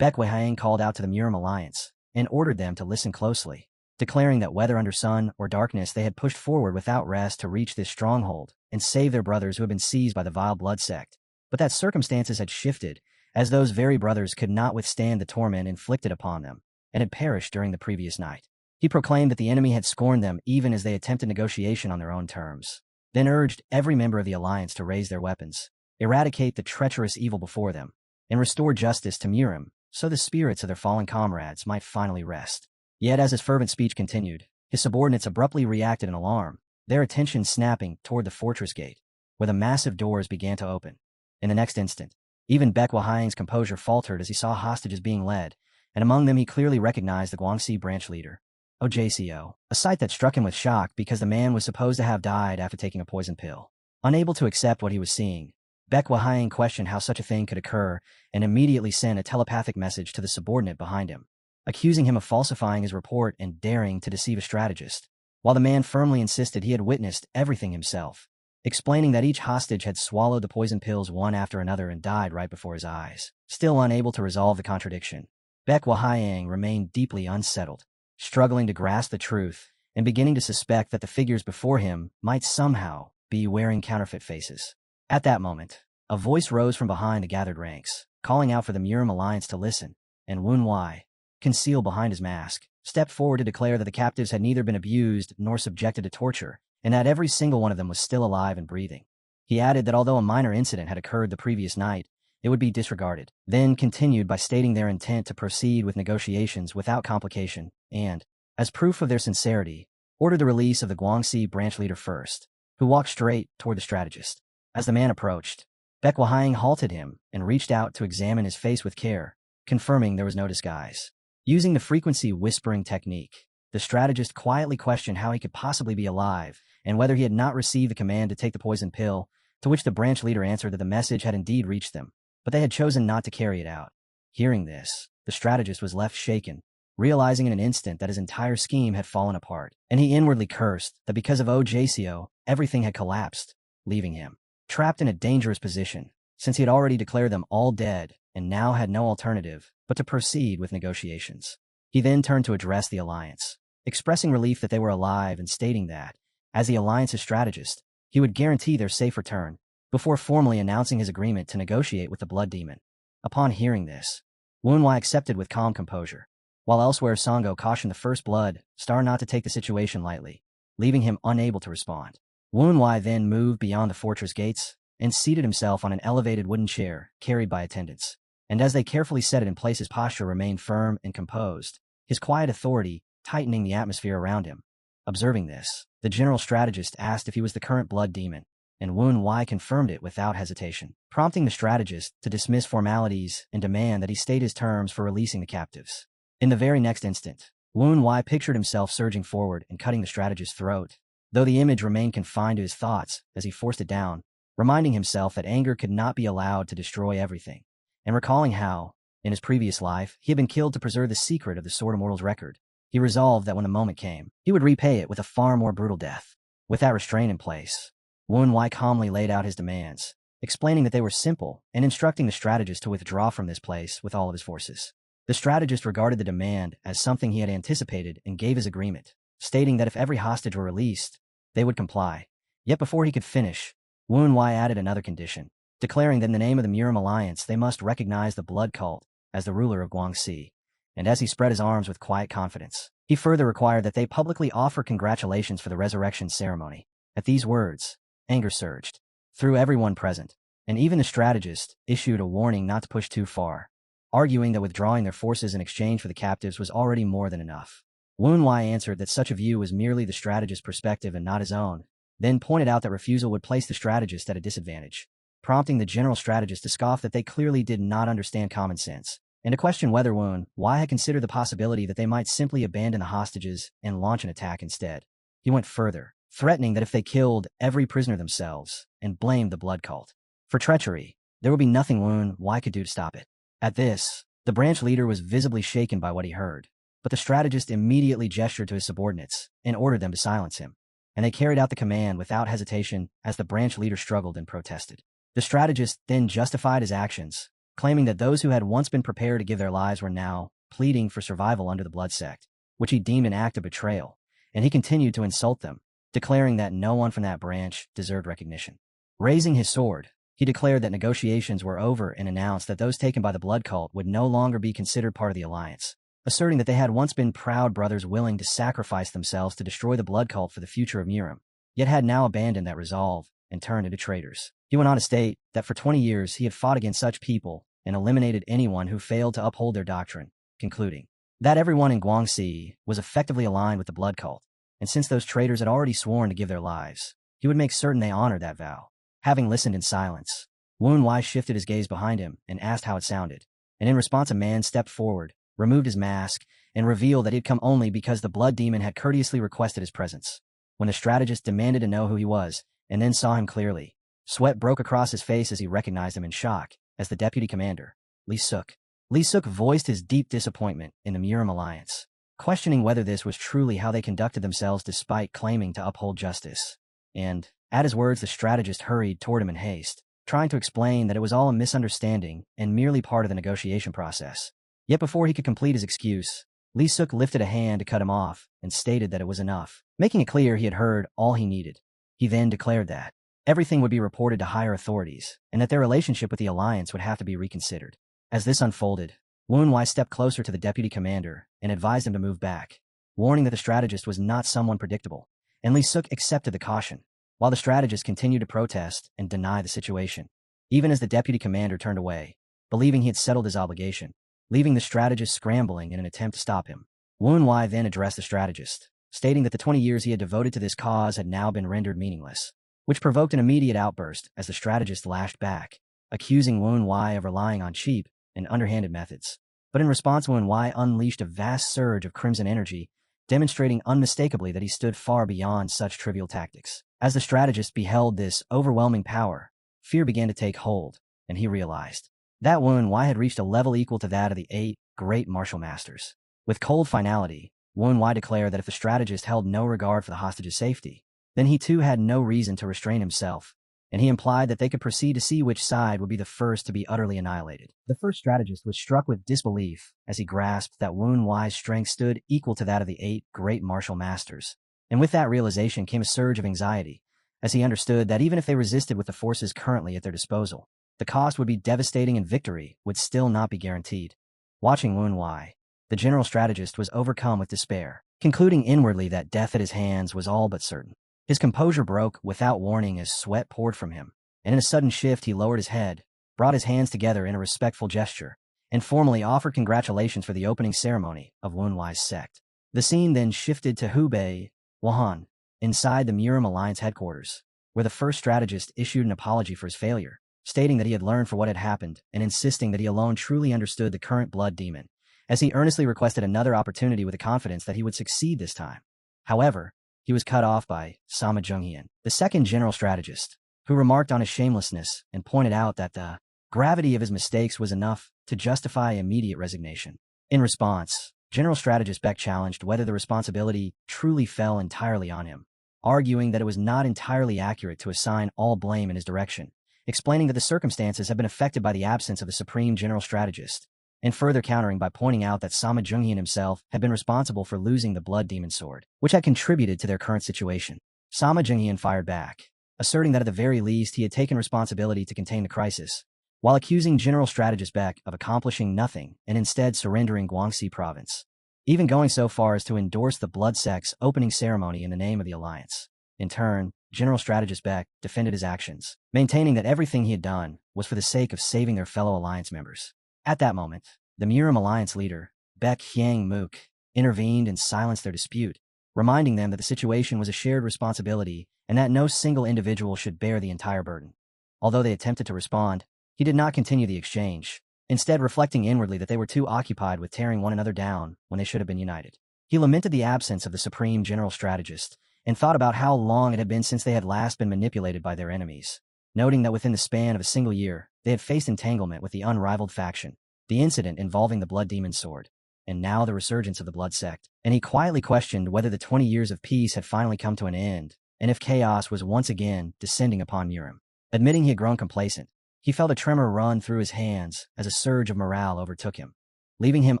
Speaker 1: Baek Haihyang called out to the Murim Alliance and ordered them to listen closely, declaring that whether under sun or darkness they had pushed forward without rest to reach this stronghold and save their brothers who had been seized by the vile blood sect, but that circumstances had shifted as those very brothers could not withstand the torment inflicted upon them and had perished during the previous night. He proclaimed that the enemy had scorned them even as they attempted negotiation on their own terms, then urged every member of the alliance to raise their weapons, eradicate the treacherous evil before them, and restore justice to Murim so the spirits of their fallen comrades might finally rest. Yet as his fervent speech continued, his subordinates abruptly reacted in alarm, their attention snapping toward the fortress gate, where the massive doors began to open. In the next instant, even Baek Haihyang's composure faltered as he saw hostages being led, and among them he clearly recognized the Guangxi branch leader, OJCO, a sight that struck him with shock because the man was supposed to have died after taking a poison pill. Unable to accept what he was seeing, Baek Haihyang questioned how such a thing could occur and immediately sent a telepathic message to the subordinate behind him, accusing him of falsifying his report and daring to deceive a strategist, while the man firmly insisted he had witnessed everything himself, explaining that each hostage had swallowed the poison pills one after another and died right before his eyes. Still unable to resolve the contradiction, Baek Haihyang remained deeply unsettled, struggling to grasp the truth and beginning to suspect that the figures before him might somehow be wearing counterfeit faces. At that moment, a voice rose from behind the gathered ranks, calling out for the Murim Alliance to listen, and Woon Wai, concealed behind his mask, stepped forward to declare that the captives had neither been abused nor subjected to torture, and that every single one of them was still alive and breathing. He added that although a minor incident had occurred the previous night, it would be disregarded, then continued by stating their intent to proceed with negotiations without complication, and, as proof of their sincerity, ordered the release of the Guangxi branch leader first, who walked straight toward the strategist. As the man approached, Baek Haihyang halted him and reached out to examine his face with care, confirming there was no disguise. Using the frequency whispering technique, the strategist quietly questioned how he could possibly be alive and whether he had not received the command to take the poison pill, to which the branch leader answered that the message had indeed reached them, but they had chosen not to carry it out. Hearing this, the strategist was left shaken, realizing in an instant that his entire scheme had fallen apart, and he inwardly cursed that because of Ojcio, everything had collapsed, leaving him trapped in a dangerous position, since he had already declared them all dead and now had no alternative but to proceed with negotiations. He then turned to address the Alliance, expressing relief that they were alive and stating that, as the Alliance's strategist, he would guarantee their safe return, before formally announcing his agreement to negotiate with the Blood Demon. Upon hearing this, Wunwei accepted with calm composure, while elsewhere Sango cautioned the First Blood Star not to take the situation lightly, leaving him unable to respond. Wunwei then moved beyond the fortress gates and seated himself on an elevated wooden chair carried by attendants, and as they carefully set it in place his posture remained firm and composed, his quiet authority tightening the atmosphere around him. Observing this, the general strategist asked if he was the current Blood Demon, and Wunwei confirmed it without hesitation, prompting the strategist to dismiss formalities and demand that he state his terms for releasing the captives. In the very next instant, Wunwei pictured himself surging forward and cutting the strategist's throat, though the image remained confined to his thoughts as he forced it down, reminding himself that anger could not be allowed to destroy everything, and recalling how, in his previous life, he had been killed to preserve the secret of the Sword Immortal's record. He resolved that when the moment came, he would repay it with a far more brutal death. With that restraint in place, Wunwei calmly laid out his demands, explaining that they were simple and instructing the strategist to withdraw from this place with all of his forces. The strategist regarded the demand as something he had anticipated and gave his agreement, stating that if every hostage were released, they would comply. Yet before he could finish, Wunwei added another condition, declaring that in the name of the Murim Alliance they must recognize the blood cult as the ruler of Guangxi. And as he spread his arms with quiet confidence, he further required that they publicly offer congratulations for the resurrection ceremony. At these words, anger surged through everyone present, and even the strategist issued a warning not to push too far, arguing that withdrawing their forces in exchange for the captives was already more than enough. Wunwei answered that such a view was merely the strategist's perspective and not his own, then pointed out that refusal would place the strategist at a disadvantage, prompting the general strategist to scoff that they clearly did not understand common sense, and to question whether Wunwei had considered the possibility that they might simply abandon the hostages and launch an attack instead. He went further, threatening that if they killed every prisoner themselves and blamed the blood cult for treachery, there would be nothing Wunwei could do to stop it. At this, the branch leader was visibly shaken by what he heard, but the strategist immediately gestured to his subordinates and ordered them to silence him, and they carried out the command without hesitation as the branch leader struggled and protested. The strategist then justified his actions, claiming that those who had once been prepared to give their lives were now pleading for survival under the blood sect, which he deemed an act of betrayal, and he continued to insult them, declaring that no one from that branch deserved recognition. Raising his sword, he declared that negotiations were over and announced that those taken by the blood cult would no longer be considered part of the alliance, asserting that they had once been proud brothers willing to sacrifice themselves to destroy the blood cult for the future of Murim, yet had now abandoned that resolve and turned into traitors. He went on to state that for 20 years he had fought against such people and eliminated anyone who failed to uphold their doctrine, concluding that everyone in Guangxi was effectively aligned with the blood cult, and since those traitors had already sworn to give their lives, he would make certain they honored that vow. Having listened in silence, Wunwei shifted his gaze behind him and asked how it sounded, and in response a man stepped forward, removed his mask, and revealed that he had come only because the blood demon had courteously requested his presence. When the strategist demanded to know who he was, and then saw him clearly, sweat broke across his face as he recognized him in shock as the deputy commander, Li Suk. Li Suk voiced his deep disappointment in the Murim Alliance, questioning whether this was truly how they conducted themselves despite claiming to uphold justice. And, at his words, the strategist hurried toward him in haste, trying to explain that it was all a misunderstanding and merely part of the negotiation process. Yet before he could complete his excuse, Li Suk lifted a hand to cut him off and stated that it was enough, making it clear he had heard all he needed. He then declared that everything would be reported to higher authorities and that their relationship with the alliance would have to be reconsidered. As this unfolded, Wunwei stepped closer to the deputy commander and advised him to move back, warning that the strategist was not someone predictable, and Li Suk accepted the caution, while the strategist continued to protest and deny the situation, even as the deputy commander turned away, believing he had settled his obligation, leaving the strategist scrambling in an attempt to stop him. Wunwei then addressed the strategist, stating that the 20 years he had devoted to this cause had now been rendered meaningless, which provoked an immediate outburst as the strategist lashed back, accusing Wunwei of relying on cheap and underhanded methods. But in response, Wunwei unleashed a vast surge of crimson energy, demonstrating unmistakably that he stood far beyond such trivial tactics. As the strategist beheld this overwhelming power, fear began to take hold, and he realized that Wen Wai had reached a level equal to that of the 8 great martial masters. With cold finality, Wen Wai declared that if the strategist held no regard for the hostage's safety, then he too had no reason to restrain himself, and he implied that they could proceed to see which side would be the first to be utterly annihilated. The first strategist was struck with disbelief as he grasped that Wen Wai's strength stood equal to that of the 8 great martial masters, and with that realization came a surge of anxiety, as he understood that even if they resisted with the forces currently at their disposal, the cost would be devastating and victory would still not be guaranteed. Watching Wen Wai, the general strategist was overcome with despair, concluding inwardly that death at his hands was all but certain. His composure broke without warning as sweat poured from him, and in a sudden shift he lowered his head, brought his hands together in a respectful gesture, and formally offered congratulations for the opening ceremony of Wen Wai's sect. The scene then shifted to Hubei, Wuhan, inside the Murim Alliance headquarters, where the first strategist issued an apology for his failure, stating that he had learned for what had happened and insisting that he alone truly understood the current blood demon, as he earnestly requested another opportunity with the confidence that he would succeed this time. However, he was cut off by Sama Junghian, the second general strategist, who remarked on his shamelessness and pointed out that the gravity of his mistakes was enough to justify immediate resignation. In response, General Strategist Beck challenged whether the responsibility truly fell entirely on him, arguing that it was not entirely accurate to assign all blame in his direction, explaining that the circumstances had been affected by the absence of the supreme general strategist, and further countering by pointing out that Sama Junghian himself had been responsible for losing the Blood Demon Sword, which had contributed to their current situation. Sama Junghian fired back, asserting that at the very least he had taken responsibility to contain the crisis, while accusing General Strategist Beck of accomplishing nothing and instead surrendering Guangxi province, even going so far as to endorse the Blood Sect's opening ceremony in the name of the alliance. In turn, General Strategist Beck defended his actions, maintaining that everything he had done was for the sake of saving their fellow alliance members. At that moment, the Murim Alliance leader, Beck Hyang Mook, intervened and silenced their dispute, reminding them that the situation was a shared responsibility and that no single individual should bear the entire burden. Although they attempted to respond, he did not continue the exchange, instead reflecting inwardly that they were too occupied with tearing one another down when they should have been united. He lamented the absence of the supreme general strategist and thought about how long it had been since they had last been manipulated by their enemies, noting that within the span of a single year, they had faced entanglement with the unrivaled faction, the incident involving the Blood Demon Sword, and now the resurgence of the Blood Sect, and he quietly questioned whether the 20 years of peace had finally come to an end, and if chaos was once again descending upon Murim. Admitting he had grown complacent, he felt a tremor run through his hands as a surge of morale overtook him, leaving him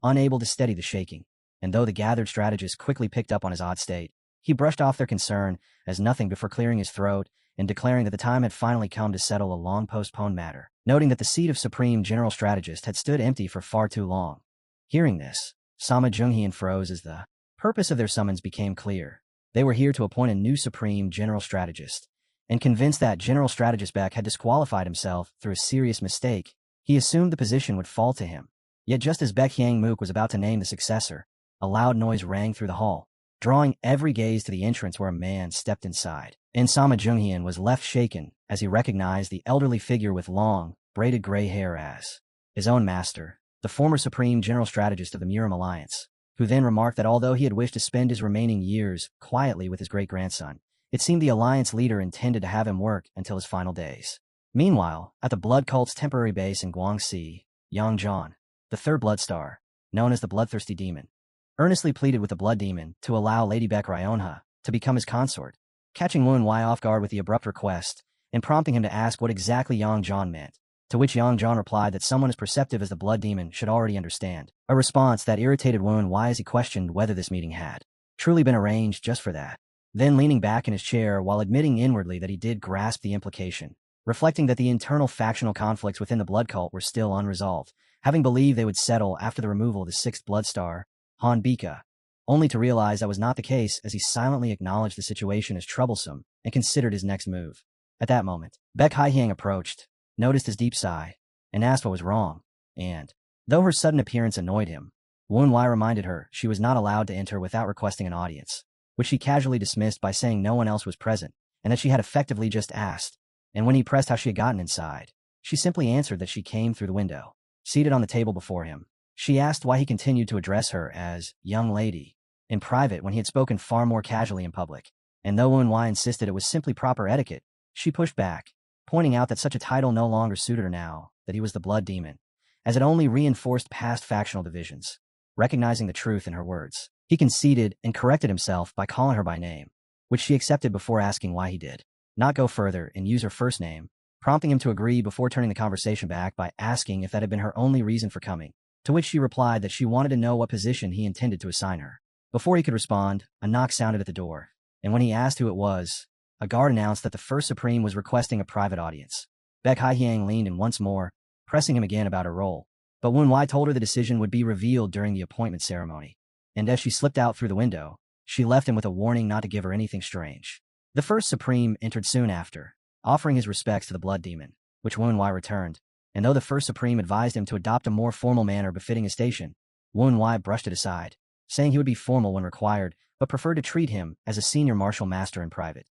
Speaker 1: unable to steady the shaking, and though the gathered strategists quickly picked up on his odd state, he brushed off their concern as nothing before clearing his throat and declaring that the time had finally come to settle a long-postponed matter, noting that the seat of Supreme General Strategist had stood empty for far too long. Hearing this, Sama Junghian froze as the purpose of their summons became clear. They were here to appoint a new Supreme General Strategist, and convinced that General Strategist Beck had disqualified himself through a serious mistake, he assumed the position would fall to him. Yet just as Beck Hyang Mook was about to name the successor, a loud noise rang through the hall, drawing every gaze to the entrance where a man stepped inside. And Sama Junghian was left shaken as he recognized the elderly figure with long, braided gray hair as his own master, the former Supreme General Strategist of the Murim Alliance, who then remarked that although he had wished to spend his remaining years quietly with his great-grandson, it seemed the Alliance leader intended to have him work until his final days. Meanwhile, at the Blood Cult's temporary base in Guangxi, Yang Zhan, the third Blood Star, known as the Bloodthirsty Demon, earnestly pleaded with the Blood Demon to allow Lady Beck Ryonha to become his consort, catching Wen Wai off guard with the abrupt request and prompting him to ask what exactly Yang Zhan meant, to which Yang Zhan replied that someone as perceptive as the Blood Demon should already understand, a response that irritated Wen Wai as he questioned whether this meeting had truly been arranged just for that. Then leaning back in his chair while admitting inwardly that he did grasp the implication, reflecting that the internal factional conflicts within the Blood Cult were still unresolved, having believed they would settle after the removal of the sixth Blood Star, Han Bika, only to realize that was not the case as he silently acknowledged the situation as troublesome and considered his next move. At that moment, Beck Haihyang approached, noticed his deep sigh, and asked what was wrong, and, though her sudden appearance annoyed him, Wen Wai reminded her she was not allowed to enter without requesting an audience, which she casually dismissed by saying no one else was present, and that she had effectively just asked, and when he pressed how she had gotten inside, she simply answered that she came through the window. Seated on the table before him, she asked why he continued to address her as young lady, in private when he had spoken far more casually in public. And though Wen insisted it was simply proper etiquette, she pushed back, pointing out that such a title no longer suited her now, that he was the Blood Demon, as it only reinforced past factional divisions. Recognizing the truth in her words, he conceded and corrected himself by calling her by name, which she accepted before asking why he did not go further and use her first name, prompting him to agree before turning the conversation back by asking if that had been her only reason for coming, to which she replied that she wanted to know what position he intended to assign her. Before he could respond, a knock sounded at the door, and when he asked who it was, a guard announced that the First Supreme was requesting a private audience. Baek Haihyang leaned in once more, pressing him again about her role, but Wen told her the decision would be revealed during the appointment ceremony, and as she slipped out through the window, she left him with a warning not to give her anything strange. The First Supreme entered soon after, offering his respects to the Blood Demon, which Wen returned, and though the First Supreme advised him to adopt a more formal manner befitting his station, Wen brushed it aside, saying he would be formal when required, but preferred to treat him as a senior martial master in private.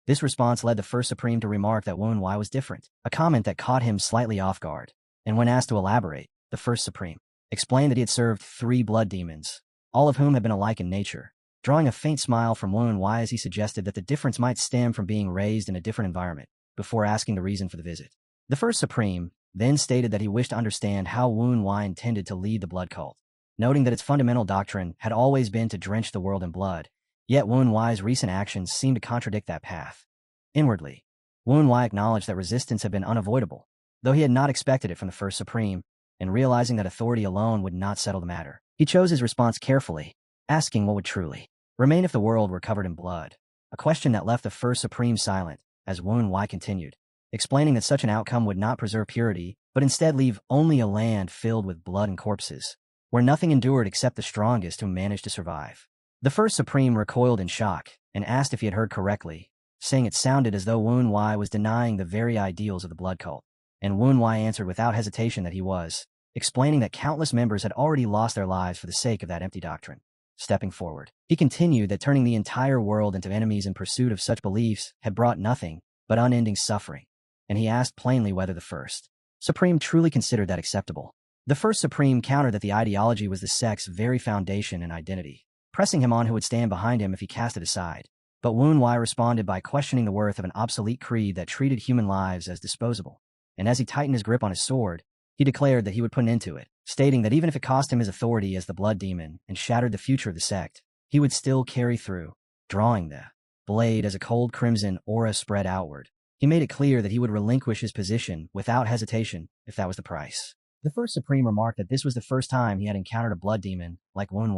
Speaker 1: This response led the First Supreme to remark that Wen was different, a comment that caught him slightly off guard, and when asked to elaborate, the First Supreme explained that he had served 3 blood demons, all of whom had been alike in nature, drawing a faint smile from Wen as he suggested that the difference might stem from being raised in a different environment, before asking the reason for the visit. The First Supreme then stated that he wished to understand how Wen intended to lead the blood cult, noting that its fundamental doctrine had always been to drench the world in blood, yet Wen's recent actions seemed to contradict that path. Inwardly, Wen acknowledged that resistance had been unavoidable, though he had not expected it from the First Supreme, and realizing that authority alone would not settle the matter, he chose his response carefully, asking what would truly remain if the world were covered in blood, a question that left the First Supreme silent, as Wen continued, explaining that such an outcome would not preserve purity, but instead leave only a land filled with blood and corpses, where nothing endured except the strongest who managed to survive. The First Supreme recoiled in shock, and asked if he had heard correctly, saying it sounded as though Wen was denying the very ideals of the blood cult, and Wen answered without hesitation that he was, explaining that countless members had already lost their lives for the sake of that empty doctrine. Stepping forward, he continued that turning the entire world into enemies in pursuit of such beliefs had brought nothing but unending suffering, and he asked plainly whether the First Supreme truly considered that acceptable. The First Supreme countered that the ideology was the sect's very foundation and identity, pressing him on who would stand behind him if he cast it aside. But Wen responded by questioning the worth of an obsolete creed that treated human lives as disposable, and as he tightened his grip on his sword, he declared that he would put an end to it, stating that even if it cost him his authority as the Blood Demon and shattered the future of the sect, he would still carry through, drawing the blade as a cold crimson aura spread outward. He made it clear that he would relinquish his position without hesitation if that was the price. The First Supreme remarked that this was the first time he had encountered a Blood Demon like Wen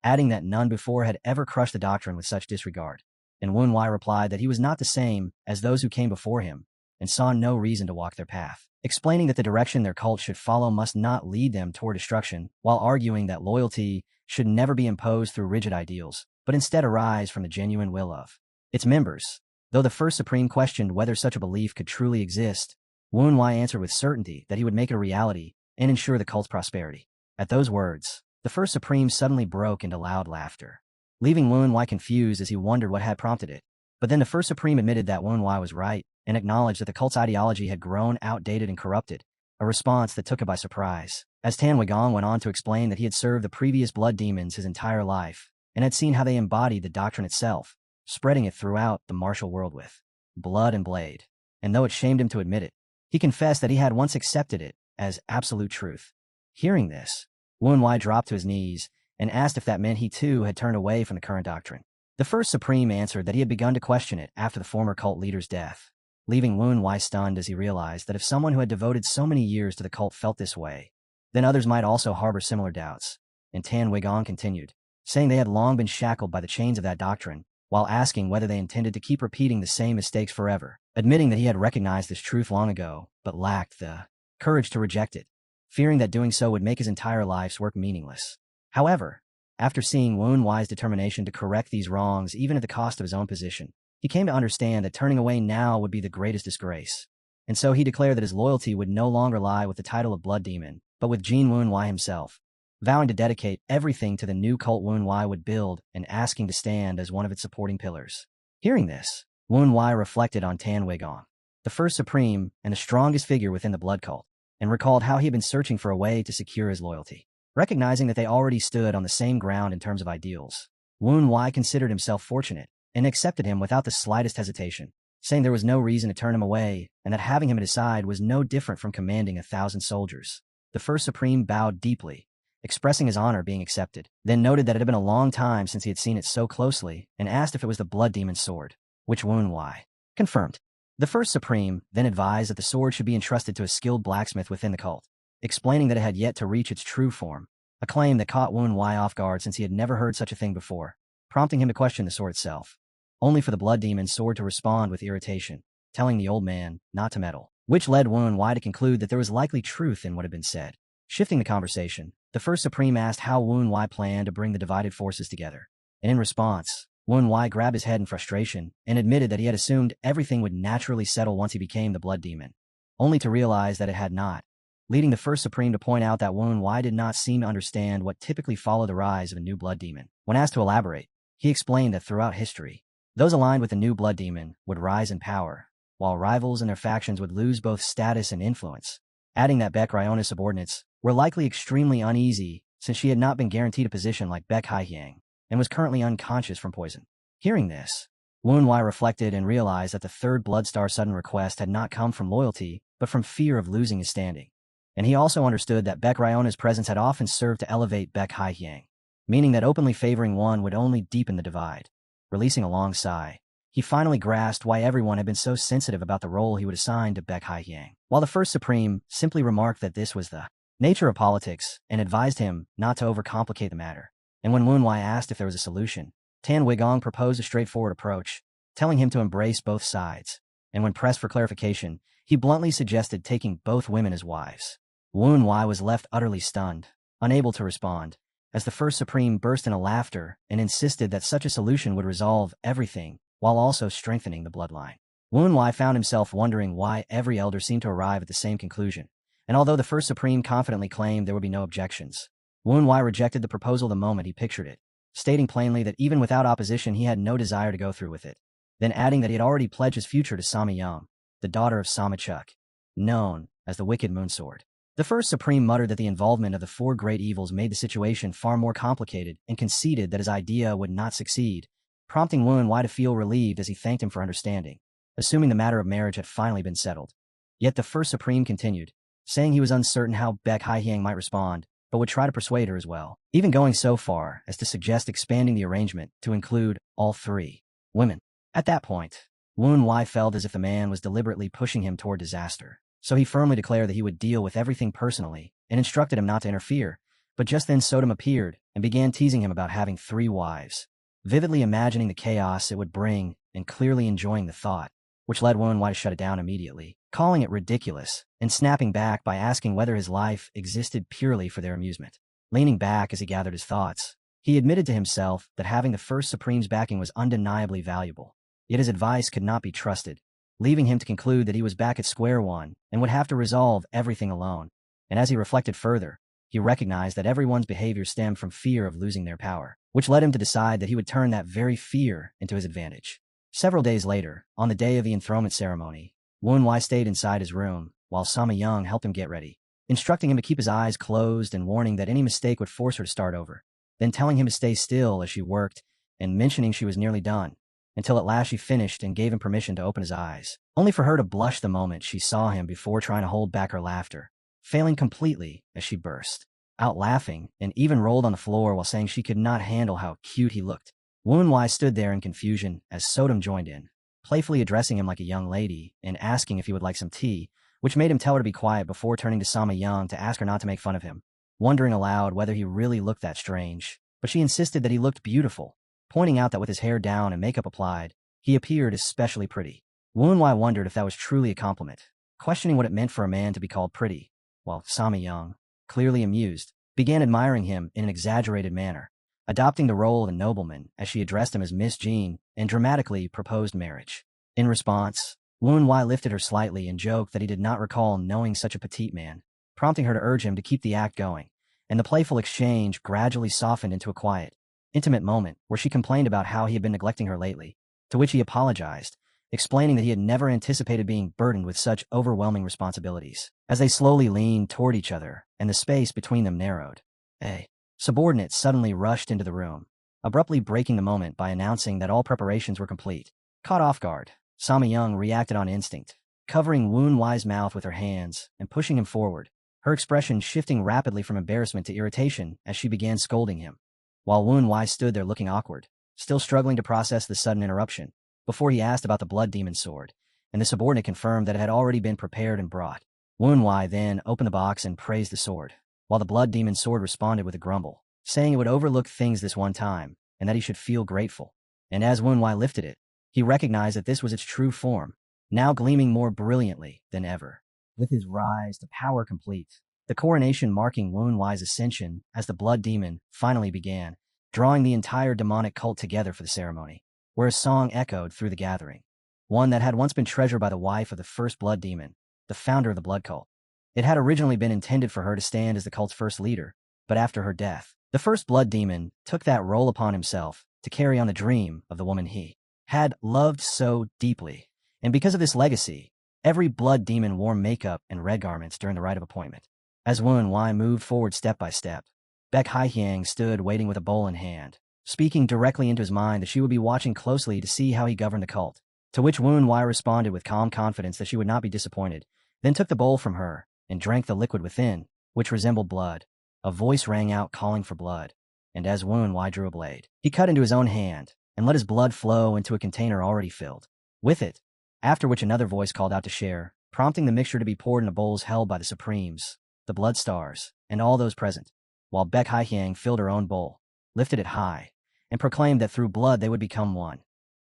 Speaker 1: adding that none before had ever crushed the doctrine with such disregard. And Wen replied that he was not the same as those who came before him, and saw no reason to walk their path, explaining that the direction their cult should follow must not lead them toward destruction, while arguing that loyalty should never be imposed through rigid ideals, but instead arise from the genuine will of its members. Though the First Supreme questioned whether such a belief could truly exist, Wen answered with certainty that he would make it a reality and ensure the cult's prosperity. At those words, the First Supreme suddenly broke into loud laughter, leaving Wen confused as he wondered what had prompted it. But then the First Supreme admitted that Wen was right, and acknowledged that the cult's ideology had grown outdated and corrupted, a response that took him by surprise, as Tan Weigong went on to explain that he had served the previous blood demons his entire life, and had seen how they embodied the doctrine itself, spreading it throughout the martial world with blood and blade. And though it shamed him to admit it, he confessed that he had once accepted it as absolute truth. Hearing this, Wen dropped to his knees and asked if that meant he too had turned away from the current doctrine. The First Supreme answered that he had begun to question it after the former cult leader's death, leaving Wen stunned as he realized that if someone who had devoted so many years to the cult felt this way, then others might also harbor similar doubts. And Tan Weigong continued, saying they had long been shackled by the chains of that doctrine, while asking whether they intended to keep repeating the same mistakes forever, admitting that he had recognized this truth long ago, but lacked the courage to reject it, fearing that doing so would make his entire life's work meaningless. However, after seeing Wen's determination to correct these wrongs even at the cost of his own position, he came to understand that turning away now would be the greatest disgrace. And so he declared that his loyalty would no longer lie with the title of Blood Demon, but with Jin Wen himself, vowing to dedicate everything to the new cult Wen would build and asking to stand as one of its supporting pillars. Hearing this, Wen reflected on Tan Weigong, the first supreme and the strongest figure within the blood cult, and recalled how he had been searching for a way to secure his loyalty. Recognizing that they already stood on the same ground in terms of ideals, Woon Wai considered himself fortunate and accepted him without the slightest hesitation, saying there was no reason to turn him away and that having him at his side was no different from commanding 1,000 soldiers. The First Supreme bowed deeply, expressing his honor being accepted, then noted that it had been a long time since he had seen it so closely and asked if it was the Blood Demon's sword, which Woon Wai confirmed. The First Supreme then advised that the sword should be entrusted to a skilled blacksmith within the cult, explaining that it had yet to reach its true form, a claim that caught Woon Wai off guard since he had never heard such a thing before, prompting him to question the sword itself, only for the Blood Demon's sword to respond with irritation, telling the old man not to meddle, which led Woon Wai to conclude that there was likely truth in what had been said. Shifting the conversation, the First Supreme asked how Woon Wai planned to bring the divided forces together, and in response, Woon Wai grabbed his head in frustration and admitted that he had assumed everything would naturally settle once he became the Blood Demon, only to realize that it had not, leading the First Supreme to point out that Woon Wai did not seem to understand what typically followed the rise of a new Blood Demon. When asked to elaborate, he explained that throughout history, those aligned with the new Blood Demon would rise in power, while rivals and their factions would lose both status and influence, adding that Baek Ryona's subordinates were likely extremely uneasy since she had not been guaranteed a position like Baek Haihyang and was currently unconscious from poison. Hearing this, Woon Wai reflected and realized that the third Bloodstar sudden request had not come from loyalty, but from fear of losing his standing. And he also understood that Baek Ryona's presence had often served to elevate Baek Haihyang, meaning that openly favoring one would only deepen the divide. Releasing a long sigh, he finally grasped why everyone had been so sensitive about the role he would assign to Baek Haihyang, while the First Supreme simply remarked that this was the nature of politics and advised him not to overcomplicate the matter. And when Woon Wai asked if there was a solution, Tan Wigong proposed a straightforward approach, telling him to embrace both sides. And when pressed for clarification, he bluntly suggested taking both women as wives. Woon Wai was left utterly stunned, unable to respond, as the First Supreme burst into laughter and insisted that such a solution would resolve everything while also strengthening the bloodline. Woon Wai found himself wondering why every elder seemed to arrive at the same conclusion, and although the First Supreme confidently claimed there would be no objections, Woon Wai rejected the proposal the moment he pictured it, stating plainly that even without opposition he had no desire to go through with it, then adding that he had already pledged his future to Sama Young, the daughter of Sama Chuk, known as the Wicked Moonsword. The First Supreme muttered that the involvement of the four great evils made the situation far more complicated and conceded that his idea would not succeed, prompting Woon Wai to feel relieved as he thanked him for understanding, assuming the matter of marriage had finally been settled. Yet the First Supreme continued, saying he was uncertain how Baek Haihyang might respond, but would try to persuade her as well, even going so far as to suggest expanding the arrangement to include all three women. At that point, Woon Wai felt as if the man was deliberately pushing him toward disaster, so he firmly declared that he would deal with everything personally and instructed him not to interfere, but just then Sodom appeared and began teasing him about having 3 wives, vividly imagining the chaos it would bring and clearly enjoying the thought, which led Woon Wai to shut it down immediately, calling it ridiculous and snapping back by asking whether his life existed purely for their amusement. Leaning back as he gathered his thoughts, he admitted to himself that having the First Supreme's backing was undeniably valuable, yet his advice could not be trusted, leaving him to conclude that he was back at square one and would have to resolve everything alone. And as he reflected further, he recognized that everyone's behavior stemmed from fear of losing their power, which led him to decide that he would turn that very fear into his advantage. Several days later, on the day of the enthronement ceremony, Woon Wai stayed inside his room while Sama Young helped him get ready, instructing him to keep his eyes closed and warning that any mistake would force her to start over, then telling him to stay still as she worked and mentioning she was nearly done, until at last she finished and gave him permission to open his eyes, only for her to blush the moment she saw him before trying to hold back her laughter, failing completely as she burst out laughing and even rolled on the floor while saying she could not handle how cute he looked. Woon Wai stood there in confusion as Sodom joined in, playfully addressing him like a young lady and asking if he would like some tea, which made him tell her to be quiet before turning to Sama Young to ask her not to make fun of him, wondering aloud whether he really looked that strange, but she insisted that he looked beautiful, pointing out that with his hair down and makeup applied, he appeared especially pretty. Woon Wai wondered if that was truly a compliment, questioning what it meant for a man to be called pretty, while Sama Young, clearly amused, began admiring him in an exaggerated manner, adopting the role of a nobleman as she addressed him as Miss Jean and dramatically proposed marriage. In response, Woon Wai lifted her slightly and joked that he did not recall knowing such a petite man, prompting her to urge him to keep the act going, and the playful exchange gradually softened into a quiet, intimate moment where she complained about how he had been neglecting her lately, to which he apologized, explaining that he had never anticipated being burdened with such overwhelming responsibilities. As they slowly leaned toward each other and the space between them narrowed, a subordinate suddenly rushed into the room, abruptly breaking the moment by announcing that all preparations were complete. Caught off guard, Sama Young reacted on instinct, covering Woon Wai's mouth with her hands and pushing him forward, her expression shifting rapidly from embarrassment to irritation as she began scolding him. While Woon Wai stood there looking awkward, still struggling to process the sudden interruption, before he asked about the blood demon sword, and the subordinate confirmed that it had already been prepared and brought. Woon Wai then opened the box and praised the sword, while the blood demon sword responded with a grumble, saying it would overlook things this one time, and that he should feel grateful. And as Woon Wai lifted it, he recognized that this was its true form, now gleaming more brilliantly than ever. With his rise to power complete, the coronation marking Woon Wai's ascension as the blood demon finally began, drawing the entire demonic cult together for the ceremony, where a song echoed through the gathering, one that had once been treasured by the wife of the first blood demon, the founder of the blood cult. It had originally been intended for her to stand as the cult's first leader, but after her death, the first blood demon took that role upon himself to carry on the dream of the woman he had loved so deeply. And because of this legacy, every blood demon wore makeup and red garments during the rite of appointment. As Woon Wai moved forward step by step, Baek Haihyang stood waiting with a bowl in hand, speaking directly into his mind that she would be watching closely to see how he governed the cult, to which Woon Wai responded with calm confidence that she would not be disappointed, then took the bowl from her and drank the liquid within, which resembled blood. A voice rang out calling for blood, and as Woon Wai drew a blade, he cut into his own hand and let his blood flow into a container already filled with it, after which another voice called out to share, prompting the mixture to be poured into bowls held by the Supremes, the Blood Stars, and all those present, while Baek Haihyang filled her own bowl, lifted it high, and proclaimed that through blood they would become one.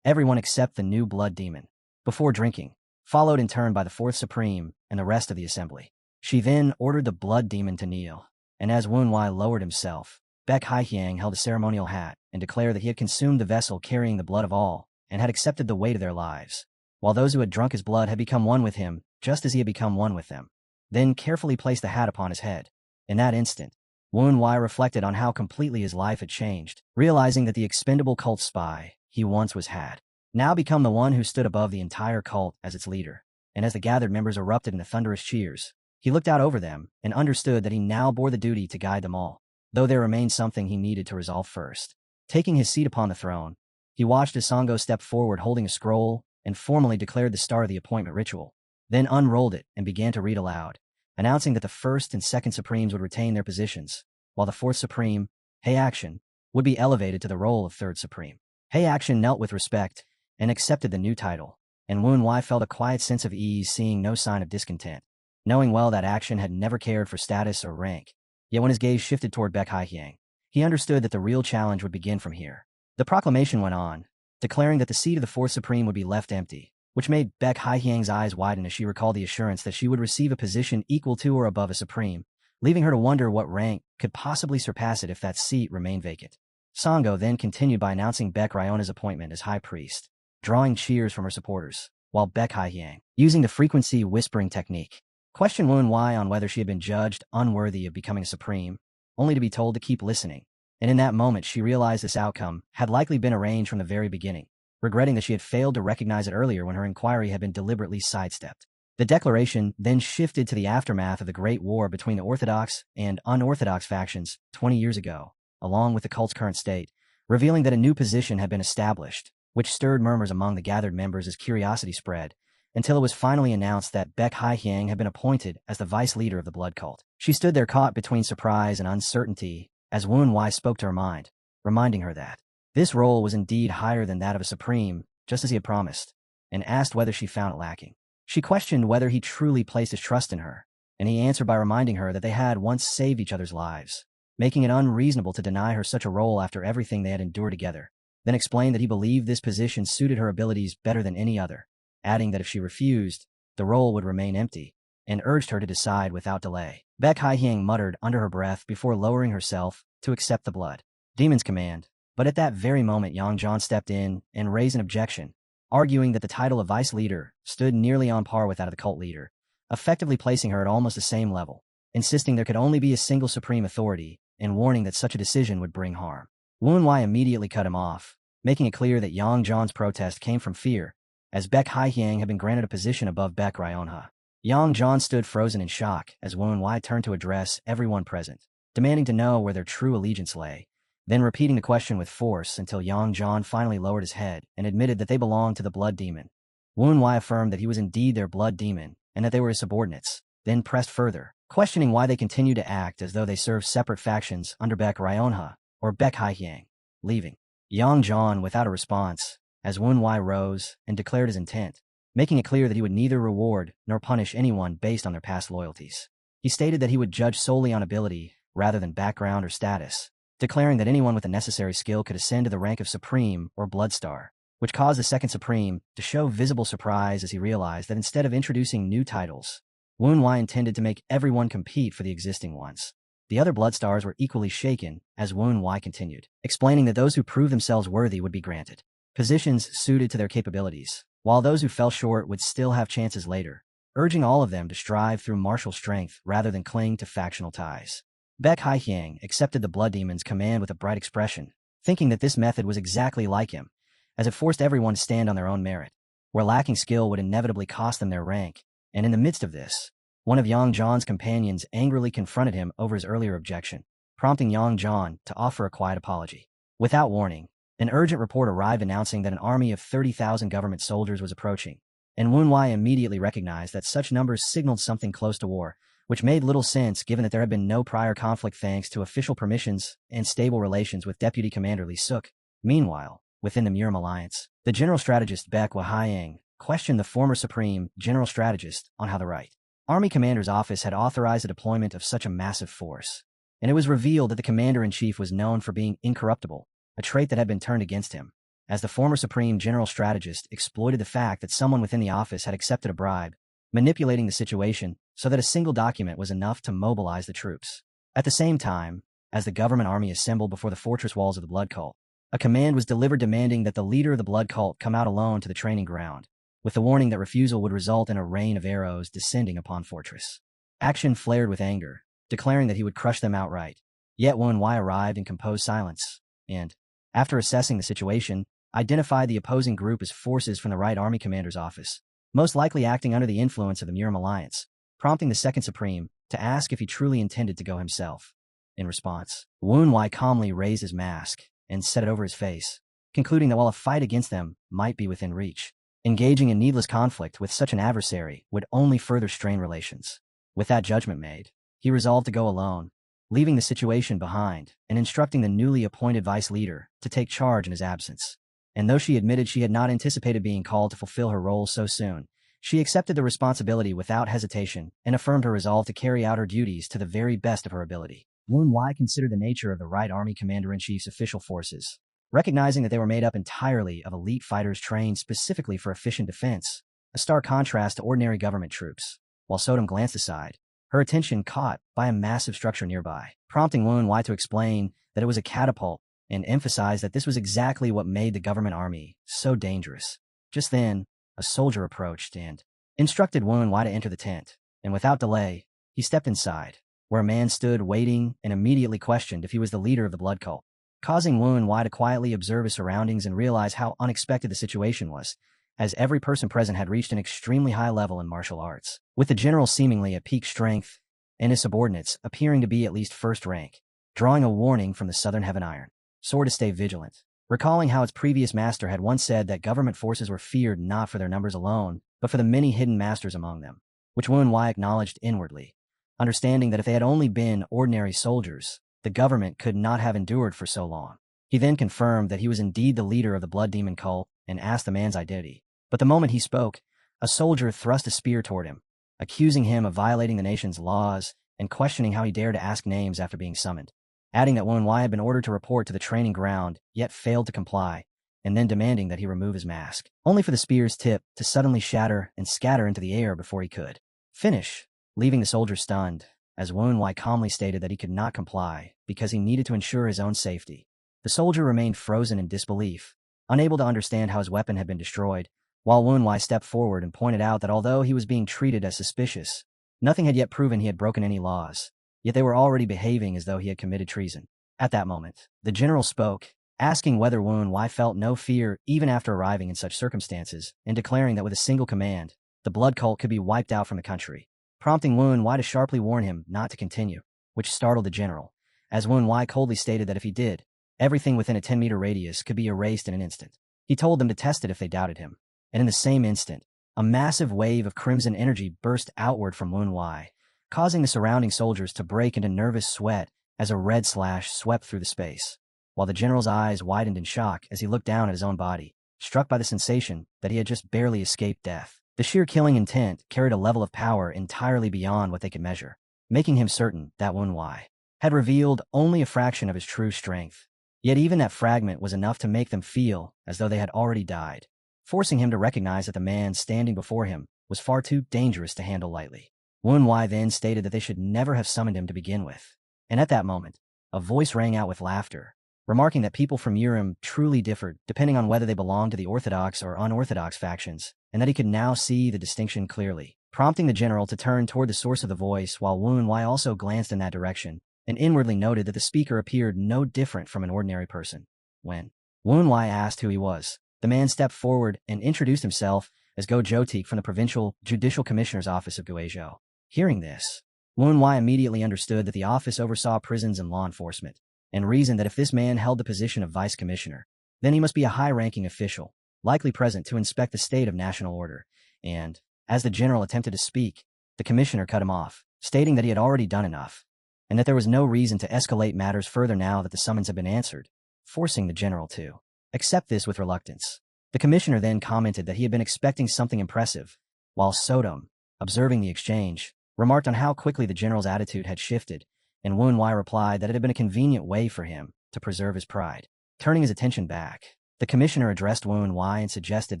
Speaker 1: Everyone except the new blood demon, before drinking, followed in turn by the fourth Supreme and the rest of the assembly. She then ordered the blood demon to kneel, and as Woon Wai lowered himself, Baek Haihyang held a ceremonial hat and declared that he had consumed the vessel carrying the blood of all and had accepted the weight of their lives, while those who had drunk his blood had become one with him, just as he had become one with them. Then carefully placed the hat upon his head. In that instant, Woon Wai reflected on how completely his life had changed, realizing that the expendable cult spy he once was had now become the one who stood above the entire cult as its leader. And as the gathered members erupted into thunderous cheers, he looked out over them and understood that he now bore the duty to guide them all, though there remained something he needed to resolve first. Taking his seat upon the throne, he watched as Sango step forward holding a scroll and formally declared the start of the appointment ritual, then unrolled it and began to read aloud, announcing that the first and second Supremes would retain their positions, while the fourth Supreme, Hei Action, would be elevated to the role of third Supreme. Hei Action knelt with respect and accepted the new title, and Woon Wai felt a quiet sense of ease seeing no sign of discontent, knowing well that Action had never cared for status or rank. Yet when his gaze shifted toward Baek Haihyang, he understood that the real challenge would begin from here. The proclamation went on, declaring that the seat of the fourth Supreme would be left empty, which made Baek Haihyang's eyes widen as she recalled the assurance that she would receive a position equal to or above a Supreme, leaving her to wonder what rank could possibly surpass it if that seat remained vacant. Sango then continued by announcing Baek Ryona's appointment as High Priest, drawing cheers from her supporters, while Baek Haihyang, using the frequency whispering technique, questioned Woon Wai on whether she had been judged unworthy of becoming a Supreme, only to be told to keep listening. And in that moment she realized this outcome had likely been arranged from the very beginning, regretting that she had failed to recognize it earlier when her inquiry had been deliberately sidestepped. The declaration then shifted to the aftermath of the Great War between the Orthodox and unorthodox factions 20 years ago, along with the cult's current state, revealing that a new position had been established, which stirred murmurs among the gathered members as curiosity spread, until it was finally announced that Baek Haihyang had been appointed as the vice leader of the blood cult. She stood there caught between surprise and uncertainty as Woon Wai spoke to her mind, reminding her that this role was indeed higher than that of a Supreme, just as he had promised, and asked whether she found it lacking. She questioned whether he truly placed his trust in her, and he answered by reminding her that they had once saved each other's lives, making it unreasonable to deny her such a role after everything they had endured together, then explained that he believed this position suited her abilities better than any other, adding that if she refused, the role would remain empty, and urged her to decide without delay. Baek Haihyang muttered under her breath before lowering herself to accept the blood demon's command, but at that very moment Yang John stepped in and raised an objection, arguing that the title of vice leader stood nearly on par with that of the cult leader, effectively placing her at almost the same level, insisting there could only be a single supreme authority, and warning that such a decision would bring harm. Woon Wai immediately cut him off, making it clear that Yang John's protest came from fear, as Baek Haihyang had been granted a position above Baek Ryonha. Yang John stood frozen in shock as Woon Wai turned to address everyone present, demanding to know where their true allegiance lay, then repeating the question with force until Yang John finally lowered his head and admitted that they belonged to the blood demon. Wu Wai affirmed that he was indeed their blood demon and that they were his subordinates, then pressed further, questioning why they continued to act as though they served separate factions under Baek Ryonha or Baek Haihyang. Leaving Yang John without a response, as Wu Wai rose and declared his intent, making it clear that he would neither reward nor punish anyone based on their past loyalties. He stated that he would judge solely on ability rather than background or status, declaring that anyone with the necessary skill could ascend to the rank of Supreme or Blood Star, which caused the second Supreme to show visible surprise as he realized that instead of introducing new titles, Wu Wai intended to make everyone compete for the existing ones. The other Blood Stars were equally shaken as Wu Wai continued, explaining that those who proved themselves worthy would be granted positions suited to their capabilities, while those who fell short would still have chances later, urging all of them to strive through martial strength rather than cling to factional ties. Baek Haihyang accepted the Blood Demon's command with a bright expression, thinking that this method was exactly like him, as it forced everyone to stand on their own merit, where lacking skill would inevitably cost them their rank, and in the midst of this, one of Yang John's companions angrily confronted him over his earlier objection, prompting Yang John to offer a quiet apology. Without warning, an urgent report arrived announcing that an army of 30,000 government soldiers was approaching, and Wu Wai immediately recognized that such numbers signaled something close to war, which made little sense given that there had been no prior conflict thanks to official permissions and stable relations with Deputy Commander Li Suk. Meanwhile, within the Murim Alliance, the general strategist Baek Haihyang questioned the former Supreme General Strategist on how the right Army Commander's Office had authorized the deployment of such a massive force, and it was revealed that the Commander-in-Chief was known for being incorruptible, a trait that had been turned against him, as the former Supreme General Strategist exploited the fact that someone within the office had accepted a bribe, manipulating the situation so that a single document was enough to mobilize the troops. At the same time, as the government army assembled before the fortress walls of the Blood Cult, a command was delivered demanding that the leader of the Blood Cult come out alone to the training ground, with the warning that refusal would result in a rain of arrows descending upon fortress. Action flared with anger, declaring that he would crush them outright. Yet Wu Wai arrived in composed silence, and, after assessing the situation, identified the opposing group as forces from the Right Army Commander's Office, most likely acting under the influence of the Murim Alliance, prompting the Second Supreme to ask if he truly intended to go himself. In response, Wu Wai calmly raised his mask and set it over his face, concluding that while a fight against them might be within reach, engaging in needless conflict with such an adversary would only further strain relations. With that judgment made, he resolved to go alone, leaving the situation behind and instructing the newly appointed vice leader to take charge in his absence. And though she admitted she had not anticipated being called to fulfill her role so soon, she accepted the responsibility without hesitation and affirmed her resolve to carry out her duties to the very best of her ability. Wu Wai considered the nature of the Right Army Commander-in-Chief's official forces, recognizing that they were made up entirely of elite fighters trained specifically for efficient defense, a stark contrast to ordinary government troops. While Sodom glanced aside, her attention caught by a massive structure nearby, prompting Wu Wai to explain that it was a catapult and emphasize that this was exactly what made the government army so dangerous. Just then, a soldier approached and instructed Wu Wai to enter the tent, and without delay, he stepped inside, where a man stood waiting and immediately questioned if he was the leader of the Blood Cult, causing Wu Wai to quietly observe his surroundings and realize how unexpected the situation was, as every person present had reached an extremely high level in martial arts, with the general seemingly at peak strength, and his subordinates appearing to be at least first rank, drawing a warning from the Southern Heaven Iron Sword to stay vigilant, recalling how its previous master had once said that government forces were feared not for their numbers alone, but for the many hidden masters among them, which Wu Wai acknowledged inwardly, understanding that if they had only been ordinary soldiers, the government could not have endured for so long. He then confirmed that he was indeed the leader of the Blood Demon cult and asked the man's identity. But the moment he spoke, a soldier thrust a spear toward him, accusing him of violating the nation's laws and questioning how he dared to ask names after being summoned, adding that Wu Wai had been ordered to report to the training ground, yet failed to comply, and then demanding that he remove his mask, only for the spear's tip to suddenly shatter and scatter into the air before he could finish, leaving the soldier stunned, as Wu Wai calmly stated that he could not comply because he needed to ensure his own safety. The soldier remained frozen in disbelief, unable to understand how his weapon had been destroyed, while Wu Wai stepped forward and pointed out that although he was being treated as suspicious, nothing had yet proven he had broken any laws, yet they were already behaving as though he had committed treason. At that moment, the general spoke, asking whether Wu Wai felt no fear even after arriving in such circumstances, and declaring that with a single command, the blood cult could be wiped out from the country, prompting Wu Wai to sharply warn him not to continue, which startled the general, as Wu Wai coldly stated that if he did, Everything within a 10-meter radius could be erased in an instant. He told them to test it if they doubted him. And in the same instant, a massive wave of crimson energy burst outward from Woon Wai, causing the surrounding soldiers to break into nervous sweat as a red slash swept through the space, while the general's eyes widened in shock as he looked down at his own body, struck by the sensation that he had just barely escaped death. The sheer killing intent carried a level of power entirely beyond what they could measure, making him certain that Woon Wai had revealed only a fraction of his true strength. Yet even that fragment was enough to make them feel as though they had already died, forcing him to recognize that the man standing before him was far too dangerous to handle lightly. Woon Wai then stated that they should never have summoned him to begin with. And at that moment, a voice rang out with laughter, remarking that people from Urim truly differed depending on whether they belonged to the orthodox or unorthodox factions, and that he could now see the distinction clearly, prompting the general to turn toward the source of the voice while Woon Wai also glanced in that direction and inwardly noted that the speaker appeared no different from an ordinary person. When Woon Wai asked who he was, the man stepped forward and introduced himself as Go Jotik from the Provincial Judicial Commissioner's Office of Guizhou. Hearing this, Woon Wai immediately understood that the office oversaw prisons and law enforcement, and reasoned that if this man held the position of vice commissioner, then he must be a high-ranking official, likely present to inspect the state of national order. And, as the general attempted to speak, the commissioner cut him off, stating that he had already done enough, and that there was no reason to escalate matters further now that the summons had been answered, forcing the general to accept this with reluctance. The commissioner then commented that he had been expecting something impressive, while Sodom, observing the exchange, remarked on how quickly the general's attitude had shifted, and Woon Wai replied that it had been a convenient way for him to preserve his pride. Turning his attention back, the commissioner addressed Woon Wai and suggested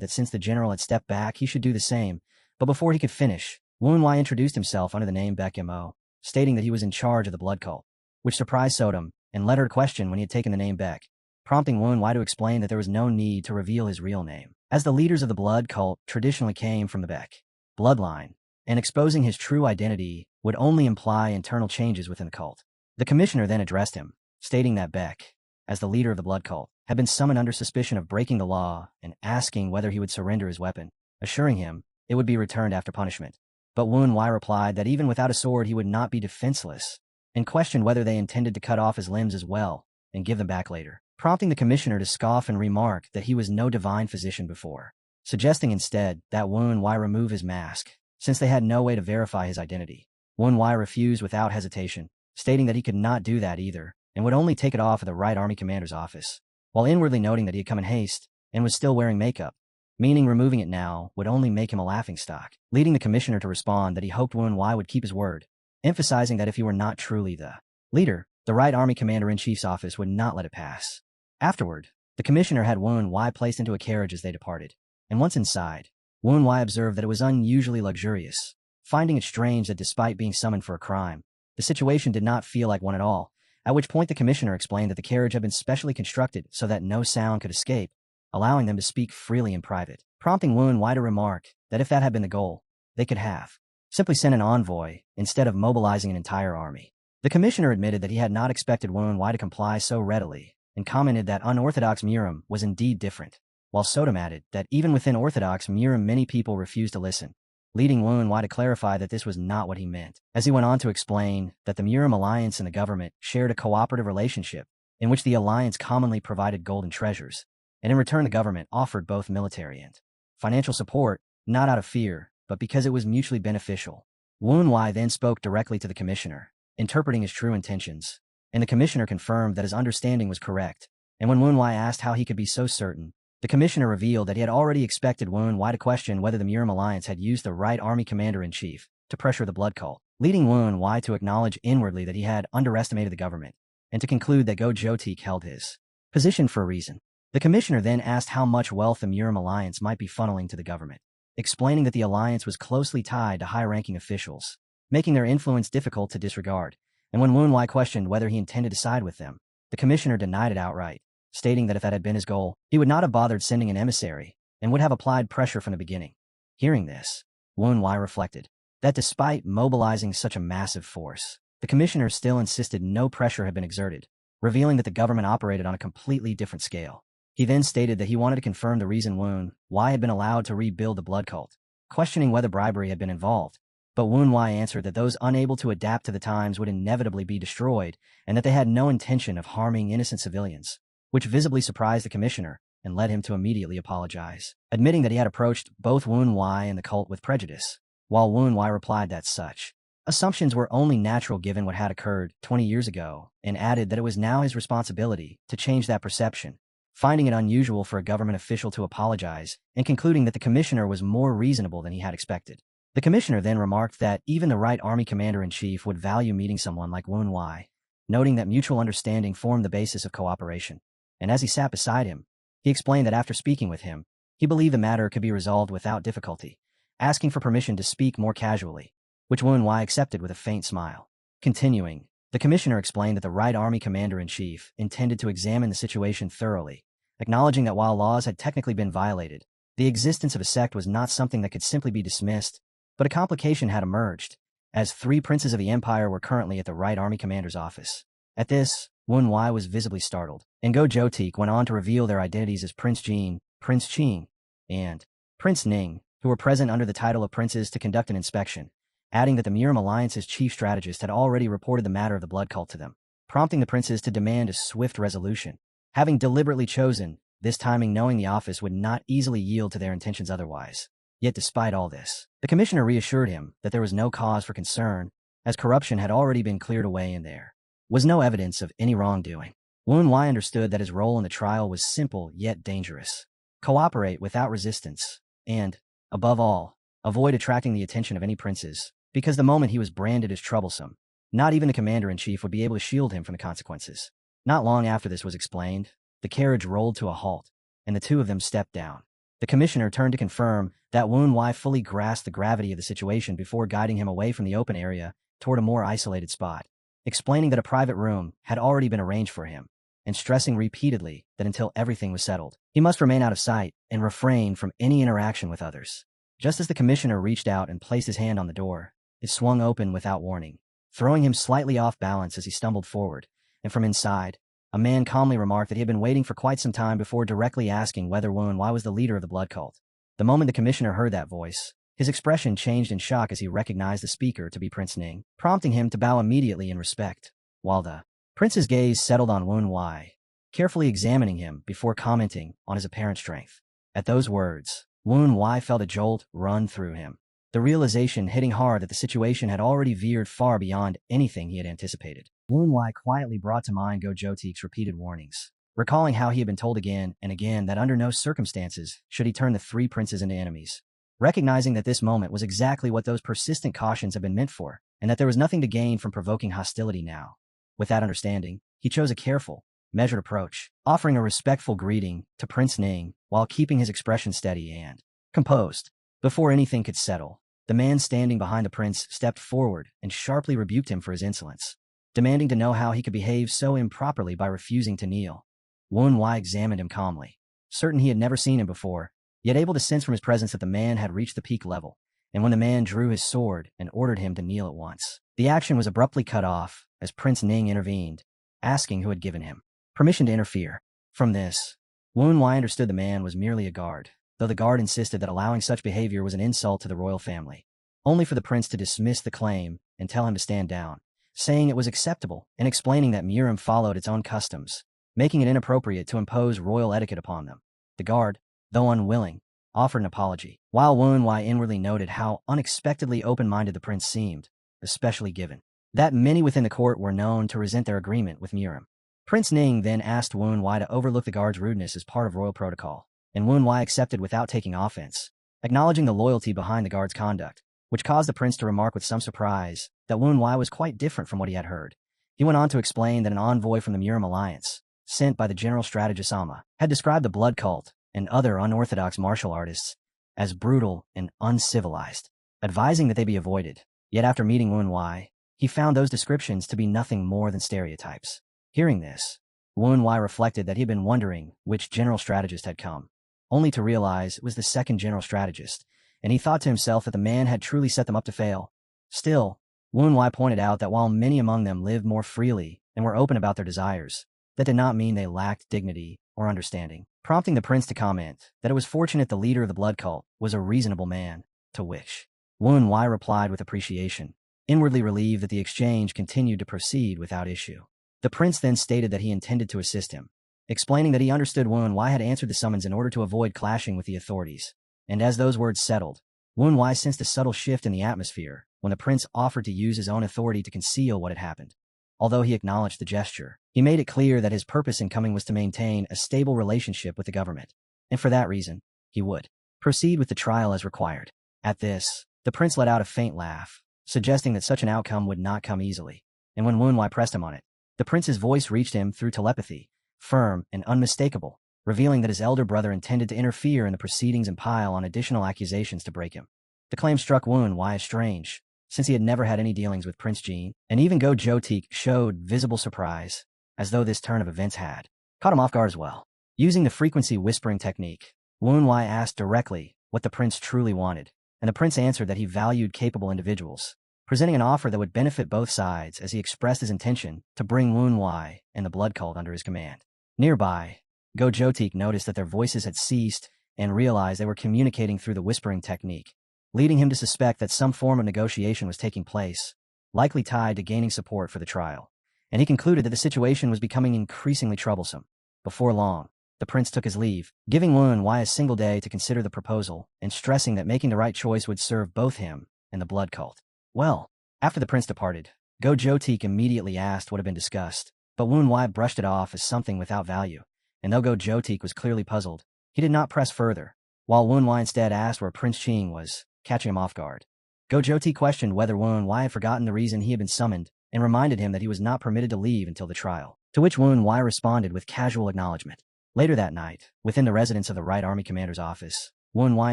Speaker 1: that since the general had stepped back, he should do the same, but before he could finish, Woon Wai introduced himself under the name Baek Mo, stating that he was in charge of the blood cult, which surprised Sodom and led her to question when he had taken the name Baek, prompting Woon Wai to explain that there was no need to reveal his real name, as the leaders of the blood cult traditionally came from the Baek bloodline, and exposing his true identity would only imply internal changes within the cult. The commissioner then addressed him, stating that Baek, as the leader of the blood cult, had been summoned under suspicion of breaking the law and asking whether he would surrender his weapon, assuring him it would be returned after punishment. But Woon Wai replied that even without a sword he would not be defenseless, and questioned whether they intended to cut off his limbs as well and give them back later, prompting the commissioner to scoff and remark that he was no divine physician before, suggesting instead that Woon Wai remove his mask, since they had no way to verify his identity. Woon Wai refused without hesitation, stating that he could not do that either, and would only take it off at the right army commander's office, while inwardly noting that he had come in haste and was still wearing makeup, meaning removing it now would only make him a laughingstock, leading the commissioner to respond that he hoped Woon Wai would keep his word, emphasizing that if he were not truly the leader, the right army commander-in-chief's office would not let it pass. Afterward, the commissioner had Woon Wai placed into a carriage as they departed, and once inside, Woon Wai observed that it was unusually luxurious, finding it strange that despite being summoned for a crime, the situation did not feel like one at all, at which point the commissioner explained that the carriage had been specially constructed so that no sound could escape, allowing them to speak freely in private, prompting Woon Wai to remark that if that had been the goal, they could have simply sent an envoy instead of mobilizing an entire army. The commissioner admitted that he had not expected Woon Wai to comply so readily, and commented that unorthodox Murim was indeed different, while Sodom added that even within orthodox Murim many people refused to listen, leading Woon Wai to clarify that this was not what he meant, as he went on to explain that the Murim alliance and the government shared a cooperative relationship in which the alliance commonly provided gold and treasures, and in return the government offered both military and financial support, not out of fear, but because it was mutually beneficial. Woon Wai then spoke directly to the commissioner, interpreting his true intentions, and the commissioner confirmed that his understanding was correct, and when Woon Wai asked how he could be so certain, the commissioner revealed that he had already expected Woon Wai to question whether the Murim alliance had used the right army commander-in-chief to pressure the blood cult, leading Woon Wai to acknowledge inwardly that he had underestimated the government, and to conclude that Go Jotik held his position for a reason. The commissioner then asked how much wealth the Murim alliance might be funneling to the government, explaining that the alliance was closely tied to high-ranking officials, making their influence difficult to disregard, and when Woon Wai questioned whether he intended to side with them, the commissioner denied it outright, stating that if that had been his goal, he would not have bothered sending an emissary, and would have applied pressure from the beginning. Hearing this, Woon Wai reflected that despite mobilizing such a massive force, the commissioner still insisted no pressure had been exerted, revealing that the government operated on a completely different scale. He then stated that he wanted to confirm the reason Woon Wai had been allowed to rebuild the blood cult, questioning whether bribery had been involved, but Woon Wai answered that those unable to adapt to the times would inevitably be destroyed, and that they had no intention of harming innocent civilians. which visibly surprised the commissioner and led him to immediately apologize, admitting that he had approached both Wen Wai and the cult with prejudice, while Wen Wai replied that such assumptions were only natural given what had occurred 20 years ago, and added that it was now his responsibility to change that perception, finding it unusual for a government official to apologize and concluding that the commissioner was more reasonable than he had expected. The commissioner then remarked that even the right army commander-in-chief would value meeting someone like Wen Wai, noting that mutual understanding formed the basis of cooperation. And as he sat beside him, he explained that after speaking with him, he believed the matter could be resolved without difficulty, asking for permission to speak more casually, which Wen Wai accepted with a faint smile. Continuing, the commissioner explained that the right army commander-in-chief intended to examine the situation thoroughly, acknowledging that while laws had technically been violated, the existence of a sect was not something that could simply be dismissed, but a complication had emerged, as 3 princes of the empire were currently at the right army commander's office. At this, Wen Wai was visibly startled, and Go Jotik went on to reveal their identities as Prince Jin, Prince Qing, and Prince Ning, who were present under the title of princes to conduct an inspection, adding that the Miram Alliance's chief strategist had already reported the matter of the blood cult to them, prompting the princes to demand a swift resolution, having deliberately chosen this timing knowing the office would not easily yield to their intentions otherwise. Yet despite all this, the commissioner reassured him that there was no cause for concern, as corruption had already been cleared away and there was no evidence of any wrongdoing. Wen Wai understood that his role in the trial was simple yet dangerous. Cooperate without resistance, and, above all, avoid attracting the attention of any princes, because the moment he was branded as troublesome, not even the commander-in-chief would be able to shield him from the consequences. Not long after this was explained, the carriage rolled to a halt, and the two of them stepped down. The commissioner turned to confirm that Wen Wai fully grasped the gravity of the situation before guiding him away from the open area toward a more isolated spot, explaining that a private room had already been arranged for him, and stressing repeatedly that until everything was settled, he must remain out of sight and refrain from any interaction with others. Just as the commissioner reached out and placed his hand on the door, it swung open without warning, throwing him slightly off balance as he stumbled forward, and from inside, a man calmly remarked that he had been waiting for quite some time before directly asking whether Wen Wai was the leader of the blood cult. The moment the commissioner heard that voice, his expression changed in shock as he recognized the speaker to be Prince Ning, prompting him to bow immediately in respect, while the prince's gaze settled on Wen Wai, carefully examining him before commenting on his apparent strength. At those words, Wen Wai felt a jolt run through him, the realization hitting hard that the situation had already veered far beyond anything he had anticipated. Wen Wai quietly brought to mind Go Jotik's repeated warnings, recalling how he had been told again and again that under no circumstances should he turn the 3 princes into enemies. Recognizing that this moment was exactly what those persistent cautions had been meant for, and that there was nothing to gain from provoking hostility now. With that understanding, he chose a careful, measured approach, offering a respectful greeting to Prince Ning while keeping his expression steady and composed. Before anything could settle, the man standing behind the prince stepped forward and sharply rebuked him for his insolence, demanding to know how he could behave so improperly by refusing to kneel. Wen Wai examined him calmly, certain he had never seen him before, yet able to sense from his presence that the man had reached the peak level, and when the man drew his sword and ordered him to kneel at once, the action was abruptly cut off as Prince Ning intervened, asking who had given him permission to interfere. From this, Wen Wai understood the man was merely a guard, though the guard insisted that allowing such behavior was an insult to the royal family, only for the prince to dismiss the claim and tell him to stand down, saying it was acceptable and explaining that Miram followed its own customs, making it inappropriate to impose royal etiquette upon them. The guard, though unwilling, offered an apology, while Wen Wai inwardly noted how unexpectedly open-minded the prince seemed, especially given that many within the court were known to resent their agreement with Miram. Prince Ning then asked Wen Wai to overlook the guard's rudeness as part of royal protocol, and Wen Wai accepted without taking offense, acknowledging the loyalty behind the guard's conduct, which caused the prince to remark with some surprise that Wen Wai was quite different from what he had heard. He went on to explain that an envoy from the Miram Alliance, sent by the general strategist Sama, had described the blood cult and other unorthodox martial artists as brutal and uncivilized, advising that they be avoided. Yet after meeting Wen Wai, he found those descriptions to be nothing more than stereotypes. Hearing this, Wen Wai reflected that he had been wondering which general strategist had come, only to realize it was the second general strategist, and he thought to himself that the man had truly set them up to fail. Still, Wen Wai pointed out that while many among them lived more freely and were open about their desires, that did not mean they lacked dignity or understanding, prompting the prince to comment that it was fortunate the leader of the blood cult was a reasonable man, to which Wen Wai replied with appreciation, inwardly relieved that the exchange continued to proceed without issue. The prince then stated that he intended to assist him, explaining that he understood Wen Wai had answered the summons in order to avoid clashing with the authorities. And as those words settled, Wen Wai sensed a subtle shift in the atmosphere when the prince offered to use his own authority to conceal what had happened. Although he acknowledged the gesture, he made it clear that his purpose in coming was to maintain a stable relationship with the government, and for that reason, he would proceed with the trial as required. At this, the prince let out a faint laugh, suggesting that such an outcome would not come easily. And when Wen Wai pressed him on it, the prince's voice reached him through telepathy, firm and unmistakable, revealing that his elder brother intended to interfere in the proceedings and pile on additional accusations to break him. The claim struck Wen Wai as strange, since he had never had any dealings with Prince Jin, and even Go Jotik showed visible surprise, as though this turn of events had caught him off guard as well. Using the frequency whispering technique, Wen Wai asked directly what the prince truly wanted, and the prince answered that he valued capable individuals, presenting an offer that would benefit both sides as he expressed his intention to bring Wen Wai and the blood cult under his command. Nearby, Go Jotik noticed that their voices had ceased and realized they were communicating through the whispering technique, leading him to suspect that some form of negotiation was taking place, likely tied to gaining support for the trial, and he concluded that the situation was becoming increasingly troublesome. Before long, the prince took his leave, giving Wen Wai a single day to consider the proposal and stressing that making the right choice would serve both him and the blood cult. Well, after the prince departed, Go Jotik immediately asked what had been discussed, but Wen Wai brushed it off as something without value, and though Go Jotik was clearly puzzled, he did not press further, while Wen Wai instead asked where Prince Ching was, catching him off guard. Go Jotik questioned whether Wen Wai had forgotten the reason he had been summoned and reminded him that he was not permitted to leave until the trial, to which Wen Wai responded with casual acknowledgement. Later that night, within the residence of the Right Army Commander's office, Wen Wai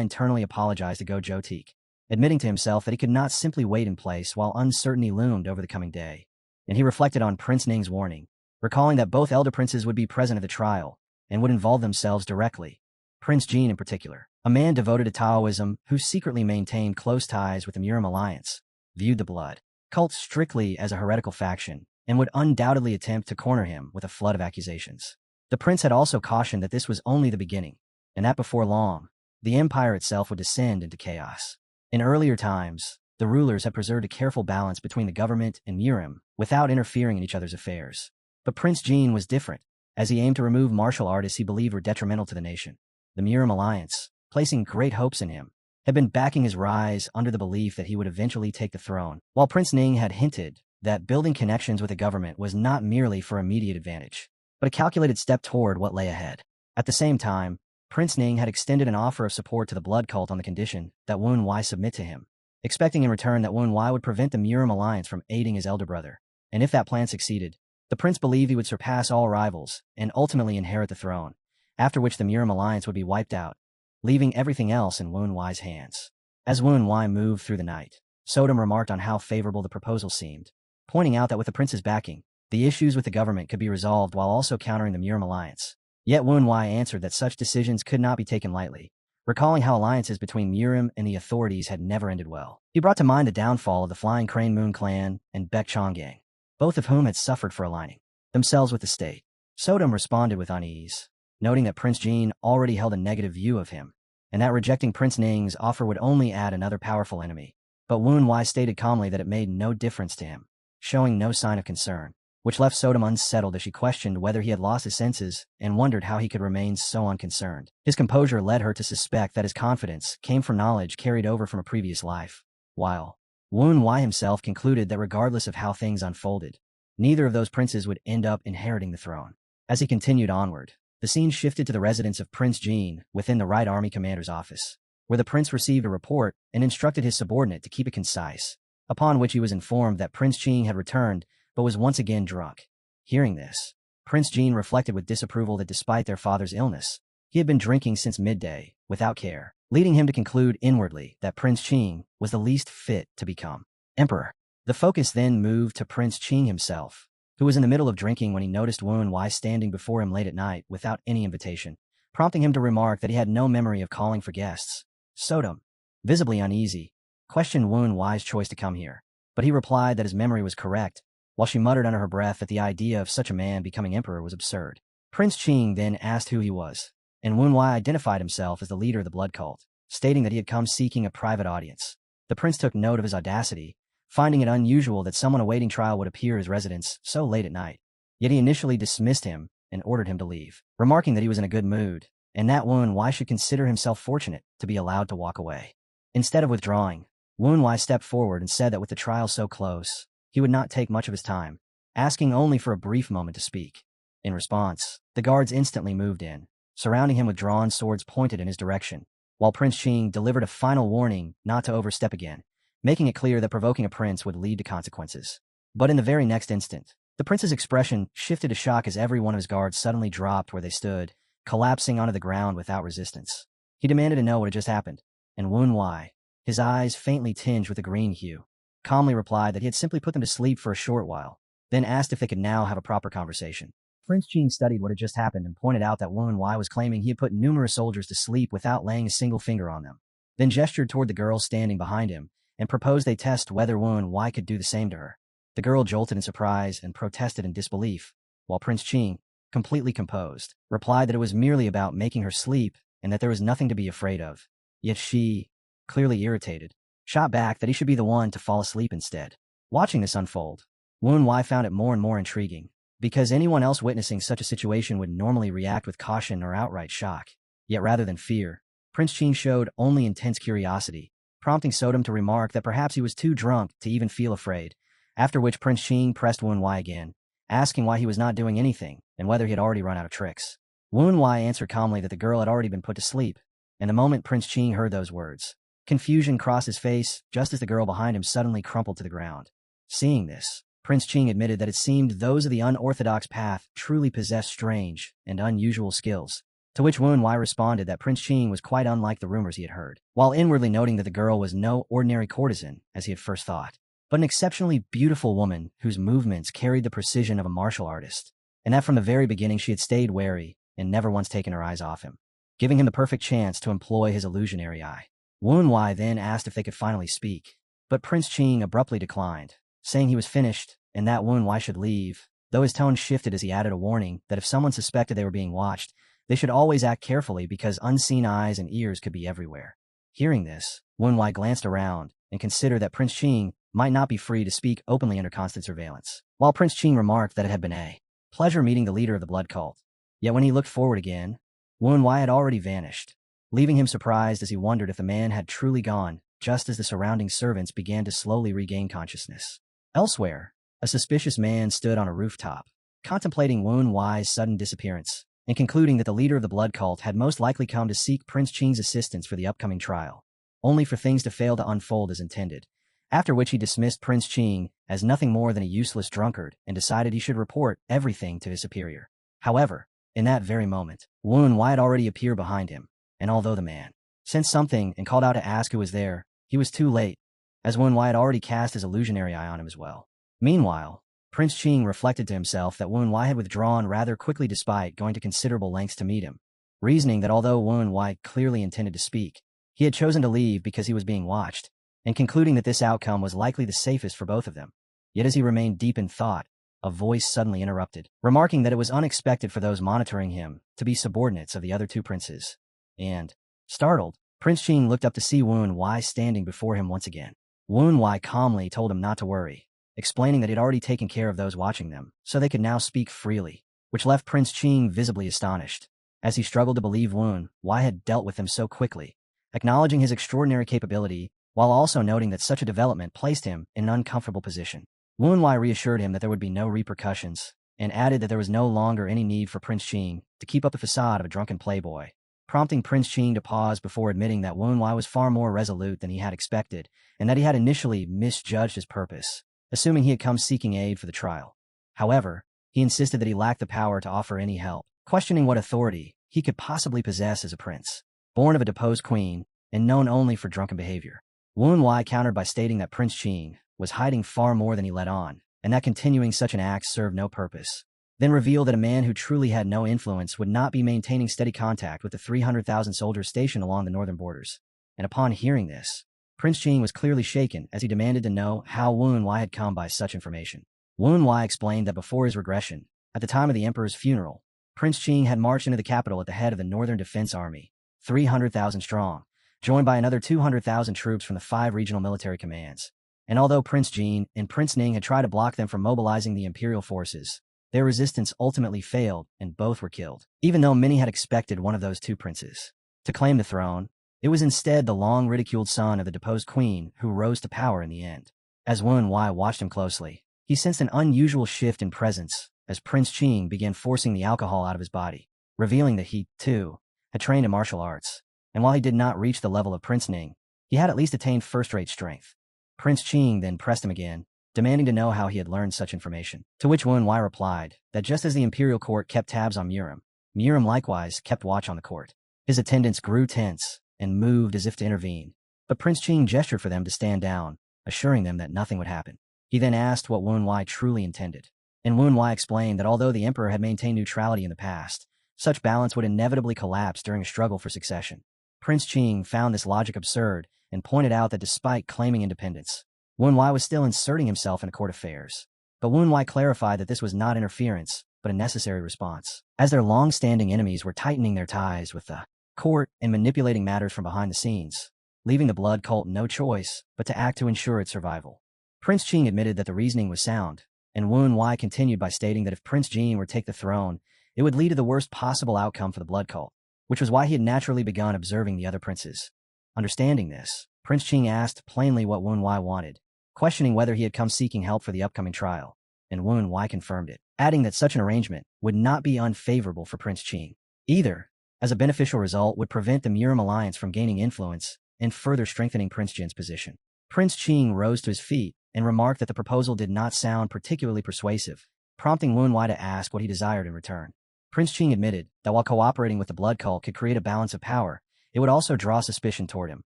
Speaker 1: internally apologized to Go Jotik, admitting to himself that he could not simply wait in place while uncertainty loomed over the coming day. And he reflected on Prince Ning's warning, recalling that both elder princes would be present at the trial and would involve themselves directly. Prince Jin in particular, a man devoted to Taoism who secretly maintained close ties with the Murim alliance, viewed the blood cult strictly as a heretical faction and would undoubtedly attempt to corner him with a flood of accusations. The prince had also cautioned that this was only the beginning, and that before long, the empire itself would descend into chaos. In earlier times, the rulers had preserved a careful balance between the government and Murim without interfering in each other's affairs. But Prince Jin was different, as he aimed to remove martial artists he believed were detrimental to the nation. The Murim alliance, placing great hopes in him, had been backing his rise under the belief that he would eventually take the throne, while Prince Ning had hinted that building connections with the government was not merely for immediate advantage, but a calculated step toward what lay ahead. At the same time, Prince Ning had extended an offer of support to the blood cult on the condition that Wen Wai submit to him, expecting in return that Wen Wai would prevent the Murim alliance from aiding his elder brother, and if that plan succeeded, the prince believed he would surpass all rivals and ultimately inherit the throne, after which the Murim alliance would be wiped out, leaving everything else in Wen Wai's hands. As Wen Wai moved through the night, Sodom remarked on how favorable the proposal seemed, pointing out that with the prince's backing, the issues with the government could be resolved while also countering the Murim alliance. Yet Wen Wai answered that such decisions could not be taken lightly, recalling how alliances between Murim and the authorities had never ended well. He brought to mind the downfall of the Flying Crane Moon clan and Baek Chong gang, both of whom had suffered for aligning themselves with the state. Sodom responded with unease, noting that Prince Jin already held a negative view of him, and that rejecting Prince Ning's offer would only add another powerful enemy. But Wen Wai stated calmly that it made no difference to him, showing no sign of concern, which left Sodom unsettled as she questioned whether he had lost his senses and wondered how he could remain so unconcerned. His composure led her to suspect that his confidence came from knowledge carried over from a previous life, while Wen Wai himself concluded that regardless of how things unfolded, neither of those princes would end up inheriting the throne. As he continued onward, the scene shifted to the residence of Prince Jin within the Right Army Commander's office, where the prince received a report and instructed his subordinate to keep it concise, upon which he was informed that Prince Ching had returned but was once again drunk. Hearing this, Prince Jin reflected with disapproval that despite their father's illness, he had been drinking since midday, without care, leading him to conclude inwardly that Prince Ching was the least fit to become emperor. The focus then moved to Prince Ching himself, who was in the middle of drinking when he noticed Wen Wai standing before him late at night without any invitation, prompting him to remark that he had no memory of calling for guests. Sodom, visibly uneasy, questioned Wen Wai's choice to come here, but he replied that his memory was correct, while she muttered under her breath that the idea of such a man becoming emperor was absurd. Prince Ching then asked who he was, and Wen Wai identified himself as the leader of the blood cult, stating that he had come seeking a private audience. The prince took note of his audacity, finding it unusual that someone awaiting trial would appear at his residence so late at night. Yet he initially dismissed him and ordered him to leave, remarking that he was in a good mood, and that Wen Wai should consider himself fortunate to be allowed to walk away. Instead of withdrawing, Wen Wai stepped forward and said that with the trial so close, he would not take much of his time, asking only for a brief moment to speak. In response, the guards instantly moved in, surrounding him with drawn swords pointed in his direction, while Prince Qing delivered a final warning not to overstep again, making it clear that provoking a prince would lead to consequences. But in the very next instant, the prince's expression shifted to shock as every one of his guards suddenly dropped where they stood, collapsing onto the ground without resistance. He demanded to know what had just happened, and Wen Wai, his eyes faintly tinged with a green hue, calmly replied that he had simply put them to sleep for a short while, then asked if they could now have a proper conversation. Prince Qing studied what had just happened and pointed out that Wen Wai was claiming he had put numerous soldiers to sleep without laying a single finger on them, then gestured toward the girl standing behind him and proposed they test whether Wen Wai could do the same to her. The girl jolted in surprise and protested in disbelief, while Prince Qing, completely composed, replied that it was merely about making her sleep and that there was nothing to be afraid of. Yet she, clearly irritated, shot back that he should be the one to fall asleep instead. Watching this unfold, Wen Wai found it more and more intriguing, because anyone else witnessing such a situation would normally react with caution or outright shock. Yet rather than fear, Prince Qing showed only intense curiosity, prompting Sodom to remark that perhaps he was too drunk to even feel afraid, after which Prince Qing pressed Wen Wai again, asking why he was not doing anything and whether he had already run out of tricks. Wen Wai answered calmly that the girl had already been put to sleep, and the moment Prince Qing heard those words, confusion crossed his face just as the girl behind him suddenly crumpled to the ground. Seeing this, Prince Qing admitted that it seemed those of the unorthodox path truly possessed strange and unusual skills, to which Wen Wai responded that Prince Qing was quite unlike the rumors he had heard, while inwardly noting that the girl was no ordinary courtesan, as he had first thought, but an exceptionally beautiful woman whose movements carried the precision of a martial artist, and that from the very beginning she had stayed wary and never once taken her eyes off him, giving him the perfect chance to employ his illusionary eye. Wen Wai then asked if they could finally speak, but Prince Qing abruptly declined, saying he was finished and that Wen Wai should leave, though his tone shifted as he added a warning that if someone suspected they were being watched, they should always act carefully because unseen eyes and ears could be everywhere. Hearing this, Wen Wai glanced around and considered that Prince Qing might not be free to speak openly under constant surveillance, while Prince Qing remarked that it had been a pleasure meeting the leader of the blood cult. Yet when he looked forward again, Wen Wai had already vanished, leaving him surprised as he wondered if the man had truly gone, just as the surrounding servants began to slowly regain consciousness. Elsewhere, a suspicious man stood on a rooftop, contemplating Wen Wai's sudden disappearance, and concluding that the leader of the blood cult had most likely come to seek Prince Qing's assistance for the upcoming trial, only for things to fail to unfold as intended, after which he dismissed Prince Qing as nothing more than a useless drunkard and decided he should report everything to his superior. However, in that very moment, Wen Wai had already appeared behind him, and although the man sensed something and called out to ask who was there, he was too late, as Wen Wai had already cast his illusionary eye on him as well. Meanwhile, Prince Qing reflected to himself that Wen Wai had withdrawn rather quickly despite going to considerable lengths to meet him, reasoning that although Wen Wai clearly intended to speak, he had chosen to leave because he was being watched, and concluding that this outcome was likely the safest for both of them. Yet as he remained deep in thought, a voice suddenly interrupted, remarking that it was unexpected for those monitoring him to be subordinates of the other two princes. And, startled, Prince Qing looked up to see Wen Wai standing before him once again. Wen Wai calmly told him not to worry, explaining that he had already taken care of those watching them, so they could now speak freely, which left Prince Qing visibly astonished, as he struggled to believe Wen Wai had dealt with them so quickly, acknowledging his extraordinary capability, while also noting that such a development placed him in an uncomfortable position. Wen Wai reassured him that there would be no repercussions, and added that there was no longer any need for Prince Qing to keep up the facade of a drunken playboy, prompting Prince Qing to pause before admitting that Wen Wai was far more resolute than he had expected, and that he had initially misjudged his purpose, assuming he had come seeking aid for the trial. However, he insisted that he lacked the power to offer any help, questioning what authority he could possibly possess as a prince, born of a deposed queen, and known only for drunken behavior. Wen Wai countered by stating that Prince Qing was hiding far more than he let on, and that continuing such an act served no purpose, then revealed that a man who truly had no influence would not be maintaining steady contact with the 300,000 soldiers stationed along the northern borders. And upon hearing this, Prince Qing was clearly shaken as he demanded to know how Wen Wai had come by such information. Wen Wai explained that before his regression, at the time of the emperor's funeral, Prince Qing had marched into the capital at the head of the Northern Defense Army, 300,000 strong, joined by another 200,000 troops from the 5 regional military commands. And although Prince Jean and Prince Ning had tried to block them from mobilizing the imperial forces, Their resistance ultimately failed, and both were killed. Even though many had expected one of those two princes to claim the throne, it was instead the long-ridiculed son of the deposed queen who rose to power in the end. As Wen Wai watched him closely, he sensed an unusual shift in presence as Prince Qing began forcing the alcohol out of his body, revealing that he, too, had trained in martial arts. And while he did not reach the level of Prince Ning, he had at least attained first-rate strength. Prince Qing then pressed him again, demanding to know how he had learned such information. To which Wen Wai replied that just as the imperial court kept tabs on Murim likewise kept watch on the court. His attendants grew tense and moved as if to intervene, but Prince Qing gestured for them to stand down, assuring them that nothing would happen. He then asked what Wen Wai truly intended, and Wen Wai explained that although the emperor had maintained neutrality in the past, such balance would inevitably collapse during a struggle for succession. Prince Qing found this logic absurd and pointed out that despite claiming independence, Wen Wai was still inserting himself into court affairs. But Wen Wai clarified that this was not interference, but a necessary response, as their long-standing enemies were tightening their ties with the court and manipulating matters from behind the scenes, leaving the blood cult no choice but to act to ensure its survival. Prince Qing admitted that the reasoning was sound, and Wen Wai continued by stating that if Prince Jin were to take the throne, it would lead to the worst possible outcome for the blood cult, which was why he had naturally begun observing the other princes. Understanding this, Prince Qing asked plainly what Wen Wai wanted, questioning whether he had come seeking help for the upcoming trial, and Wen Wai confirmed it, adding that such an arrangement would not be unfavorable for Prince Qing. Either, as a beneficial result, would prevent the Murim alliance from gaining influence and further strengthening Prince Jin's position. Prince Qing rose to his feet and remarked that the proposal did not sound particularly persuasive, prompting Wen Wai to ask what he desired in return. Prince Qing admitted that while cooperating with the blood cult could create a balance of power, it would also draw suspicion toward him,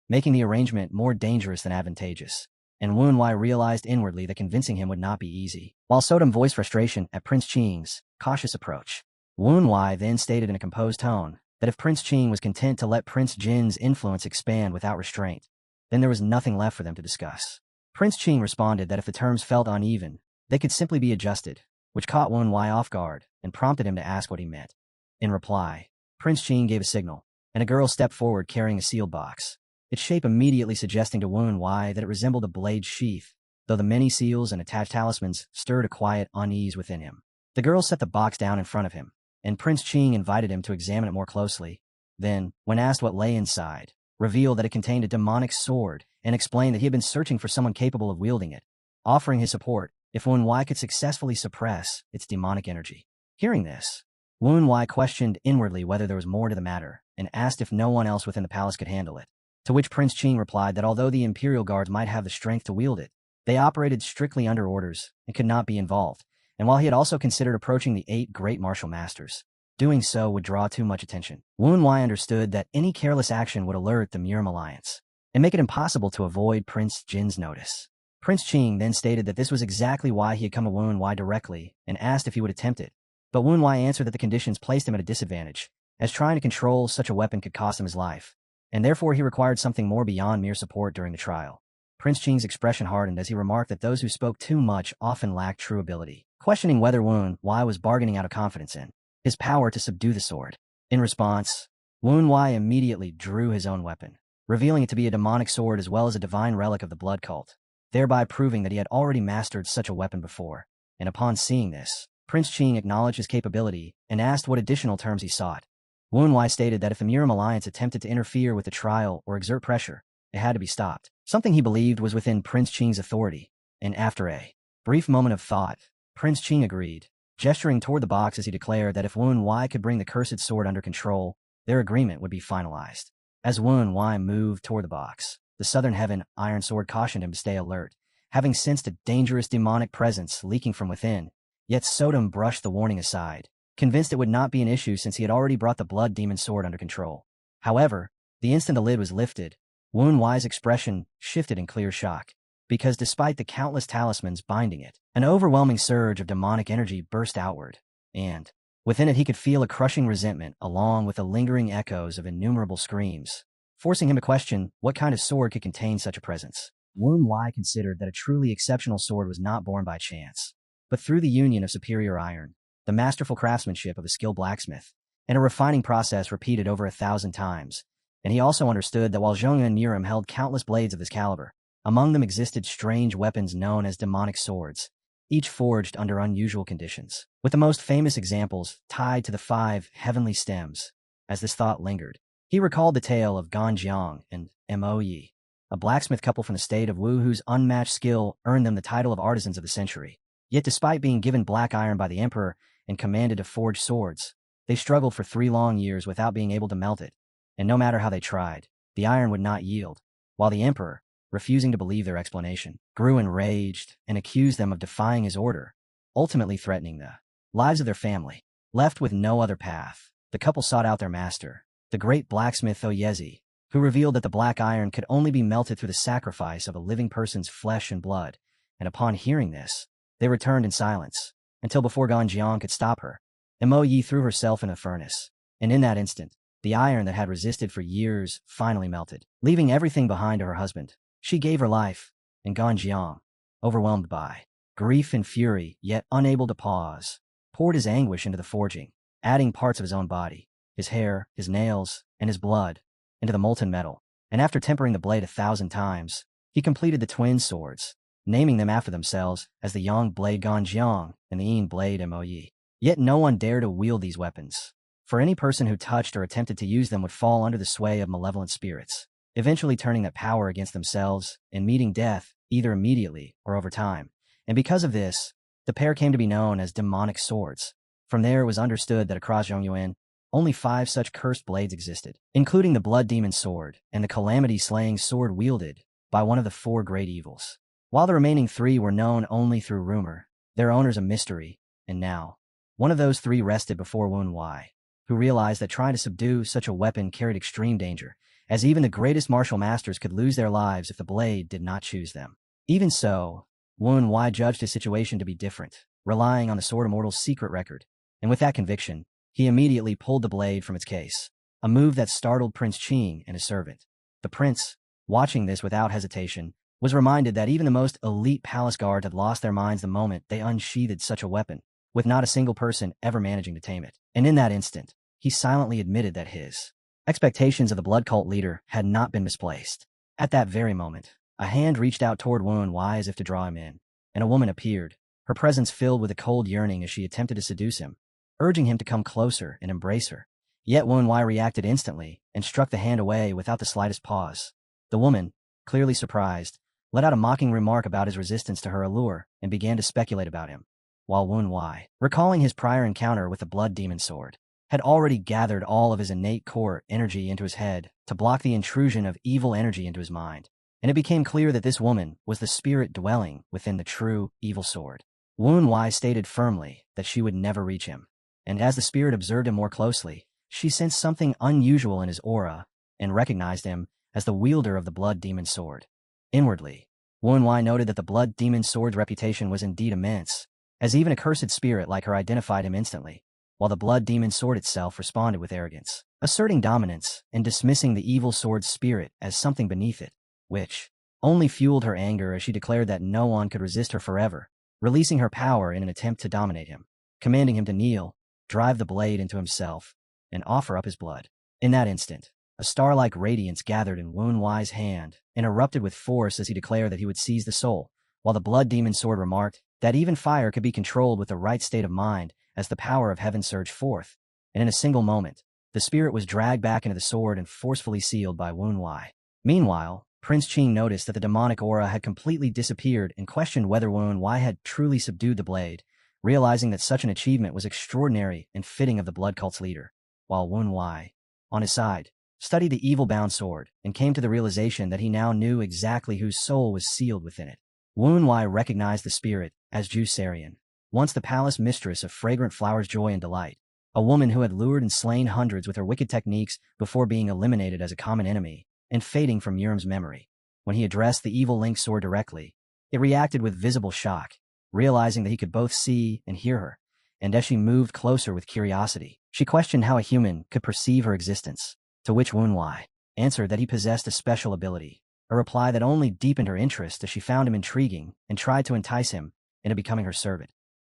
Speaker 1: making the arrangement more dangerous than advantageous. And Wen Wai realized inwardly that convincing him would not be easy. While Sodom voiced frustration at Prince Qing's cautious approach, Wen Wai then stated in a composed tone that if Prince Qing was content to let Prince Jin's influence expand without restraint, then there was nothing left for them to discuss. Prince Qing responded that if the terms felt uneven, they could simply be adjusted, which caught Wen Wai off guard and prompted him to ask what he meant. In reply, Prince Qing gave a signal, and a girl stepped forward carrying a sealed box, its shape immediately suggesting to Wen Wai that it resembled a blade sheath, though the many seals and attached talismans stirred a quiet unease within him. The girl set the box down in front of him, and Prince Qing invited him to examine it more closely. Then, when asked what lay inside, revealed that it contained a demonic sword and explained that he had been searching for someone capable of wielding it, offering his support if Wen Wai could successfully suppress its demonic energy. Hearing this, Wen Wai questioned inwardly whether there was more to the matter and asked if no one else within the palace could handle it, to which Prince Qing replied that although the imperial guards might have the strength to wield it, they operated strictly under orders and could not be involved, and while he had also considered approaching the 8 great martial masters, doing so would draw too much attention. Wen Wai understood that any careless action would alert the Murim alliance and make it impossible to avoid Prince Jin's notice. Prince Qing then stated that this was exactly why he had come to Wen Wai directly and asked if he would attempt it, but Wen Wai answered that the conditions placed him at a disadvantage, as trying to control such a weapon could cost him his life, and therefore he required something more beyond mere support during the trial. Prince Qing's expression hardened as he remarked that those who spoke too much often lacked true ability, questioning whether Wen Wai was bargaining out of confidence in his power to subdue the sword. In response, Wen Wai immediately drew his own weapon, revealing it to be a demonic sword as well as a divine relic of the blood cult, thereby proving that he had already mastered such a weapon before. And upon seeing this, Prince Qing acknowledged his capability and asked what additional terms he sought. Wen Wai stated that if the Murim alliance attempted to interfere with the trial or exert pressure, it had to be stopped, something he believed was within Prince Qing's authority. And after a brief moment of thought, Prince Qing agreed, gesturing toward the box as he declared that if Wen Wai could bring the cursed sword under control, their agreement would be finalized. As Wen Wai moved toward the box, the Southern Heaven Iron Sword cautioned him to stay alert, having sensed a dangerous demonic presence leaking from within, yet Sodom brushed the warning aside, convinced it would not be an issue since he had already brought the Blood Demon Sword under control. However, the instant the lid was lifted, Wen Wai's expression shifted in clear shock, because despite the countless talismans binding it, an overwhelming surge of demonic energy burst outward, and within it he could feel a crushing resentment along with the lingering echoes of innumerable screams, forcing him to question what kind of sword could contain such a presence. Wen Wai considered that a truly exceptional sword was not born by chance, but through the union of superior iron, the masterful craftsmanship of a skilled blacksmith, and a refining process repeated over 1,000 times. And he also understood that while Zhongyuan Murim held countless blades of this caliber, among them existed strange weapons known as demonic swords, each forged under unusual conditions, with the most famous examples tied to the 5 heavenly stems. As this thought lingered, he recalled the tale of Ganjiang and Mo, a blacksmith couple from the state of Wu whose unmatched skill earned them the title of artisans of the century. Yet despite being given black iron by the emperor and commanded to forge swords, they struggled for 3 long years without being able to melt it, and no matter how they tried, the iron would not yield, while the emperor, refusing to believe their explanation, grew enraged and accused them of defying his order, ultimately threatening the lives of their family. Left with no other path, the couple sought out their master, the great blacksmith Oyezi, who revealed that the black iron could only be melted through the sacrifice of a living person's flesh and blood, and upon hearing this, they returned in silence, until before Ganjiang could stop her, Mo Yi threw herself in a furnace, and in that instant, the iron that had resisted for years finally melted, leaving everything behind to her husband. She gave her life, and Ganjiang, overwhelmed by grief and fury, yet unable to pause, poured his anguish into the forging, adding parts of his own body, his hair, his nails, and his blood, into the molten metal, and after tempering the blade 1,000 times, he completed the twin swords, naming them after themselves as the Yang blade Ganjiang and the Yin blade Mo Yi. Yet no one dared to wield these weapons, for any person who touched or attempted to use them would fall under the sway of malevolent spirits, eventually turning that power against themselves and meeting death either immediately or over time. And because of this, the pair came to be known as demonic swords. From there it was understood that across Zhongyuan, only 5 such cursed blades existed, including the blood demon sword and the calamity-slaying sword wielded by one of the 4 great evils. While the remaining 3 were known only through rumor, their owners a mystery, and now, one of those 3 rested before Wen Wei, who realized that trying to subdue such a weapon carried extreme danger, as even the greatest martial masters could lose their lives if the blade did not choose them. Even so, Wen Wei judged his situation to be different, relying on the Sword Immortal's secret record, and with that conviction, he immediately pulled the blade from its case, a move that startled Prince Qing and his servant. The prince, watching this without hesitation, was reminded that even the most elite palace guard had lost their minds the moment they unsheathed such a weapon, with not a single person ever managing to tame it. And in that instant, he silently admitted that his expectations of the blood cult leader had not been misplaced. At that very moment, a hand reached out toward Wen Wei as if to draw him in, and a woman appeared, her presence filled with a cold yearning as she attempted to seduce him, urging him to come closer and embrace her. Yet Wen Wei reacted instantly and struck the hand away without the slightest pause. The woman, clearly surprised, let out a mocking remark about his resistance to her allure and began to speculate about him, while Wen Wei, recalling his prior encounter with the blood demon sword, had already gathered all of his innate core energy into his head to block the intrusion of evil energy into his mind, and it became clear that this woman was the spirit dwelling within the true evil sword. Wen Wei stated firmly that she would never reach him, and as the spirit observed him more closely, she sensed something unusual in his aura and recognized him as the wielder of the blood demon sword. Inwardly, Wen Wei noted that the blood demon sword's reputation was indeed immense, as even a cursed spirit like her identified him instantly, while the blood demon sword itself responded with arrogance, asserting dominance and dismissing the evil sword's spirit as something beneath it, which only fueled her anger as she declared that no one could resist her forever, releasing her power in an attempt to dominate him, commanding him to kneel, drive the blade into himself, and offer up his blood. In that instant, a star-like radiance gathered in Wen Wei's hand and erupted with force as he declared that he would seize the soul, while the blood demon sword remarked that even fire could be controlled with the right state of mind as the power of heaven surged forth, and in a single moment, the spirit was dragged back into the sword and forcefully sealed by Wen Wei. Meanwhile, Prince Qing noticed that the demonic aura had completely disappeared and questioned whether Wen Wei had truly subdued the blade, realizing that such an achievement was extraordinary and fitting of the blood cult's leader, while Wen Wei, on his side, studied the evil-bound sword and came to the realization that he now knew exactly whose soul was sealed within it. Wen Wei recognized the spirit as Ju Sarian, once the palace mistress of fragrant flowers' joy and delight, a woman who had lured and slain hundreds with her wicked techniques before being eliminated as a common enemy and fading from Yurum's memory. When he addressed the evil linked sword directly, it reacted with visible shock, realizing that he could both see and hear her, and as she moved closer with curiosity, she questioned how a human could perceive her existence, to which Wen Wei answered that he possessed a special ability, a reply that only deepened her interest as she found him intriguing and tried to entice him into becoming her servant,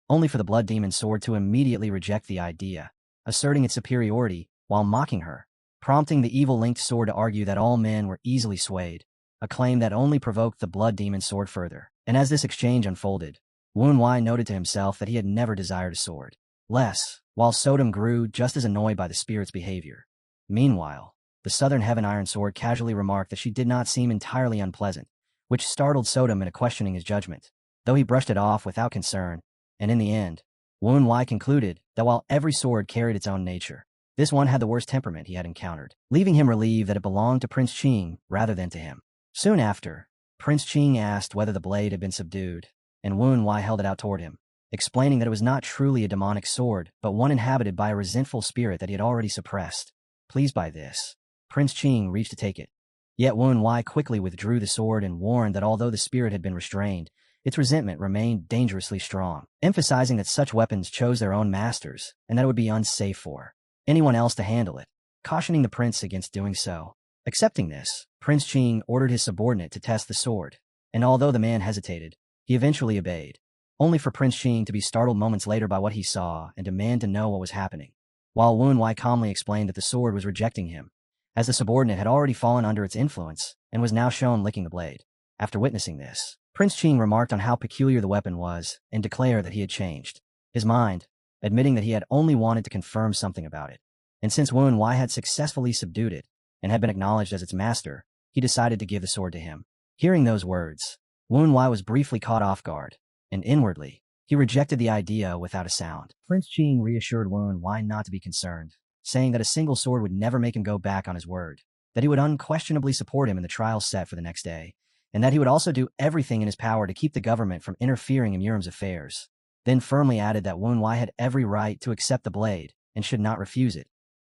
Speaker 1: only for the blood demon sword to immediately reject the idea, asserting its superiority while mocking her, prompting the evil-linked sword to argue that all men were easily swayed, a claim that only provoked the blood demon sword further. And as this exchange unfolded, Woon Wai noted to himself that he had never desired a sword. Less, while Sodom grew just as annoyed by the spirit's behavior. Meanwhile, the Southern Heaven Iron Sword casually remarked that she did not seem entirely unpleasant, which startled Sodom into questioning his judgment, though he brushed it off without concern, and in the end, Woon Wai concluded that while every sword carried its own nature, this one had the worst temperament he had encountered, leaving him relieved that it belonged to Prince Ching rather than to him. Soon after, Prince Ching asked whether the blade had been subdued, and Woon Wai held it out toward him, explaining that it was not truly a demonic sword, but one inhabited by a resentful spirit that he had already suppressed. Pleased by this, Prince Ching reached to take it. Yet Woon Wai quickly withdrew the sword and warned that although the spirit had been restrained, its resentment remained dangerously strong, emphasizing that such weapons chose their own masters and that it would be unsafe for anyone else to handle it, cautioning the prince against doing so. Accepting this, Prince Ching ordered his subordinate to test the sword, and although the man hesitated, he eventually obeyed, only for Prince Ching to be startled moments later by what he saw and demand to know what was happening, while Woon Wai calmly explained that the sword was rejecting him, as the subordinate had already fallen under its influence and was now shown licking the blade. After witnessing this, Prince Ching remarked on how peculiar the weapon was and declared that he had changed his mind, admitting that he had only wanted to confirm something about it. And since Woon Wai had successfully subdued it and had been acknowledged as its master, he decided to give the sword to him. Hearing those words, Woon Wai was briefly caught off guard, and inwardly, he rejected the idea without a sound. Prince Ching reassured Woon Wai not to be concerned, saying that a single sword would never make him go back on his word, that he would unquestionably support him in the trial set for the next day, and that he would also do everything in his power to keep the government from interfering in Urim's affairs. Then firmly added that Woon Wai had every right to accept the blade and should not refuse it.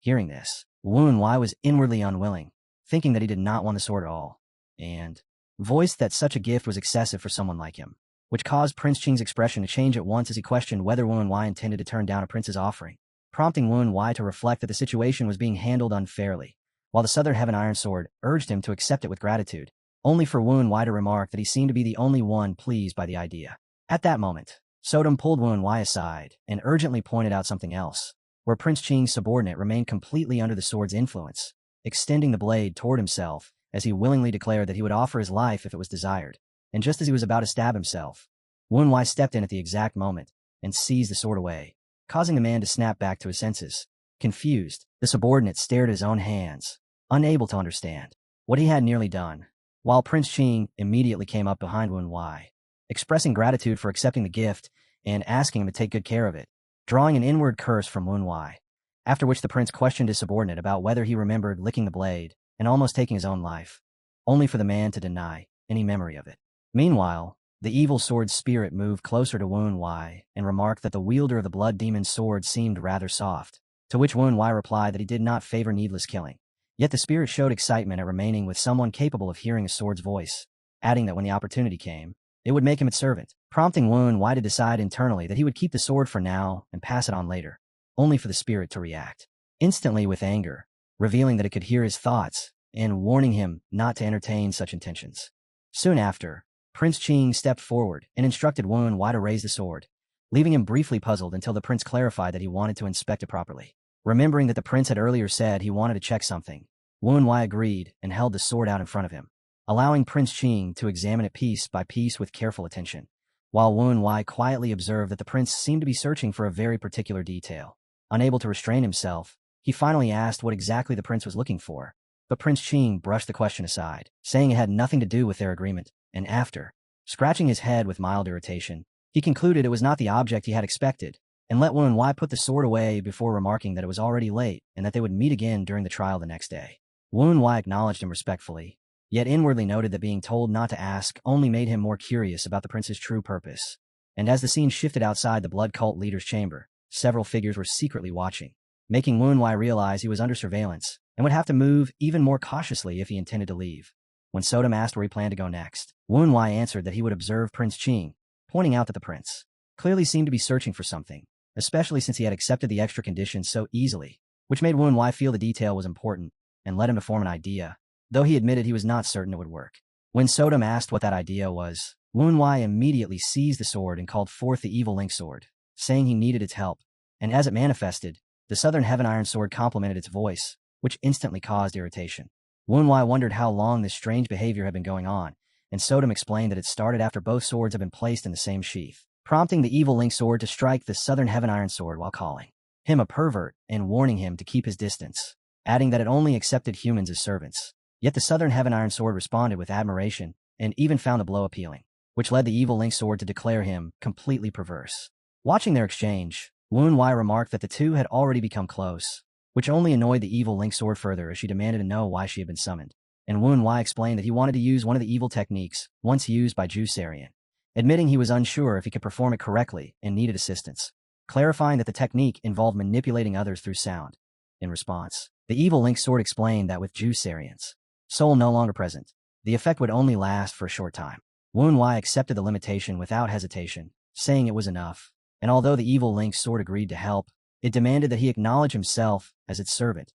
Speaker 1: Hearing this, Woon Wai was inwardly unwilling, thinking that he did not want the sword at all, and voiced that such a gift was excessive for someone like him, which caused Prince Ching's expression to change at once as he questioned whether Woon Wai intended to turn down a prince's offering, prompting Woon Wai to reflect that the situation was being handled unfairly, while the Southern Heaven Iron Sword urged him to accept it with gratitude, only for Woon Wai to remark that he seemed to be the only one pleased by the idea. At that moment, Sodom pulled Woon Wai aside and urgently pointed out something else, where Prince Ching's subordinate remained completely under the sword's influence, extending the blade toward himself as he willingly declared that he would offer his life if it was desired. And just as he was about to stab himself, Woon Wai stepped in at the exact moment and seized the sword away, causing the man to snap back to his senses. Confused, the subordinate stared at his own hands, unable to understand what he had nearly done, while Prince Ching immediately came up behind Woon Wai, expressing gratitude for accepting the gift and asking him to take good care of it, drawing an inward curse from Woon Wai, after which the prince questioned his subordinate about whether he remembered licking the blade and almost taking his own life, only for the man to deny any memory of it. Meanwhile, the evil sword's spirit moved closer to Woon Wai and remarked that the wielder of the blood demon's sword seemed rather soft, to which Woon Wai replied that he did not favor needless killing. Yet the spirit showed excitement at remaining with someone capable of hearing a sword's voice, adding that when the opportunity came, it would make him its servant, prompting Woon Wai to decide internally that he would keep the sword for now and pass it on later, only for the spirit to react instantly with anger, revealing that it could hear his thoughts and warning him not to entertain such intentions. Soon after, Prince Ching stepped forward and instructed Woon Wai to raise the sword, leaving him briefly puzzled until the prince clarified that he wanted to inspect it properly. Remembering that the prince had earlier said he wanted to check something, Woon Wai agreed and held the sword out in front of him, allowing Prince Ching to examine it piece by piece with careful attention, while Woon Wai quietly observed that the prince seemed to be searching for a very particular detail. Unable to restrain himself, he finally asked what exactly the prince was looking for, but Prince Ching brushed the question aside, saying it had nothing to do with their agreement, and after scratching his head with mild irritation, he concluded it was not the object he had expected, and let Woon Wai put the sword away before remarking that it was already late and that they would meet again during the trial the next day. Woon Wai acknowledged him respectfully, yet inwardly noted that being told not to ask only made him more curious about the prince's true purpose. And as the scene shifted outside the blood cult leader's chamber, several figures were secretly watching, making Woon Wai realize he was under surveillance and would have to move even more cautiously if he intended to leave. When Sodom asked where he planned to go next, Woon Wai answered that he would observe Prince Ching, pointing out that the prince clearly seemed to be searching for something, especially since he had accepted the extra conditions so easily, which made Woon Wai feel the detail was important and led him to form an idea, though he admitted he was not certain it would work. When Sodom asked what that idea was, Woon Wai immediately seized the sword and called forth the evil link sword, saying he needed its help, and as it manifested, the Southern Heaven Iron Sword complemented its voice, which instantly caused irritation. Woon Wai wondered how long this strange behavior had been going on, and Sodom explained that it started after both swords had been placed in the same sheath, prompting the evil Link sword to strike the Southern Heaven Iron Sword while calling him a pervert and warning him to keep his distance, adding that it only accepted humans as servants. Yet the Southern Heaven Iron Sword responded with admiration and even found the blow appealing, which led the evil Link sword to declare him completely perverse. Watching their exchange, Woon Wai remarked that the two had already become close, which only annoyed the evil Link sword further as she demanded to know why she had been summoned. And Woon Wai explained that he wanted to use one of the evil techniques once used by Ju Sarian, admitting he was unsure if he could perform it correctly and needed assistance, clarifying that the technique involved manipulating others through sound. In response, the evil Link sword explained that with Ju Sarian's soul no longer present, the effect would only last for a short time. Woon Wai accepted the limitation without hesitation, saying it was enough, and although the evil Link sword agreed to help, it demanded that he acknowledge himself as its servant.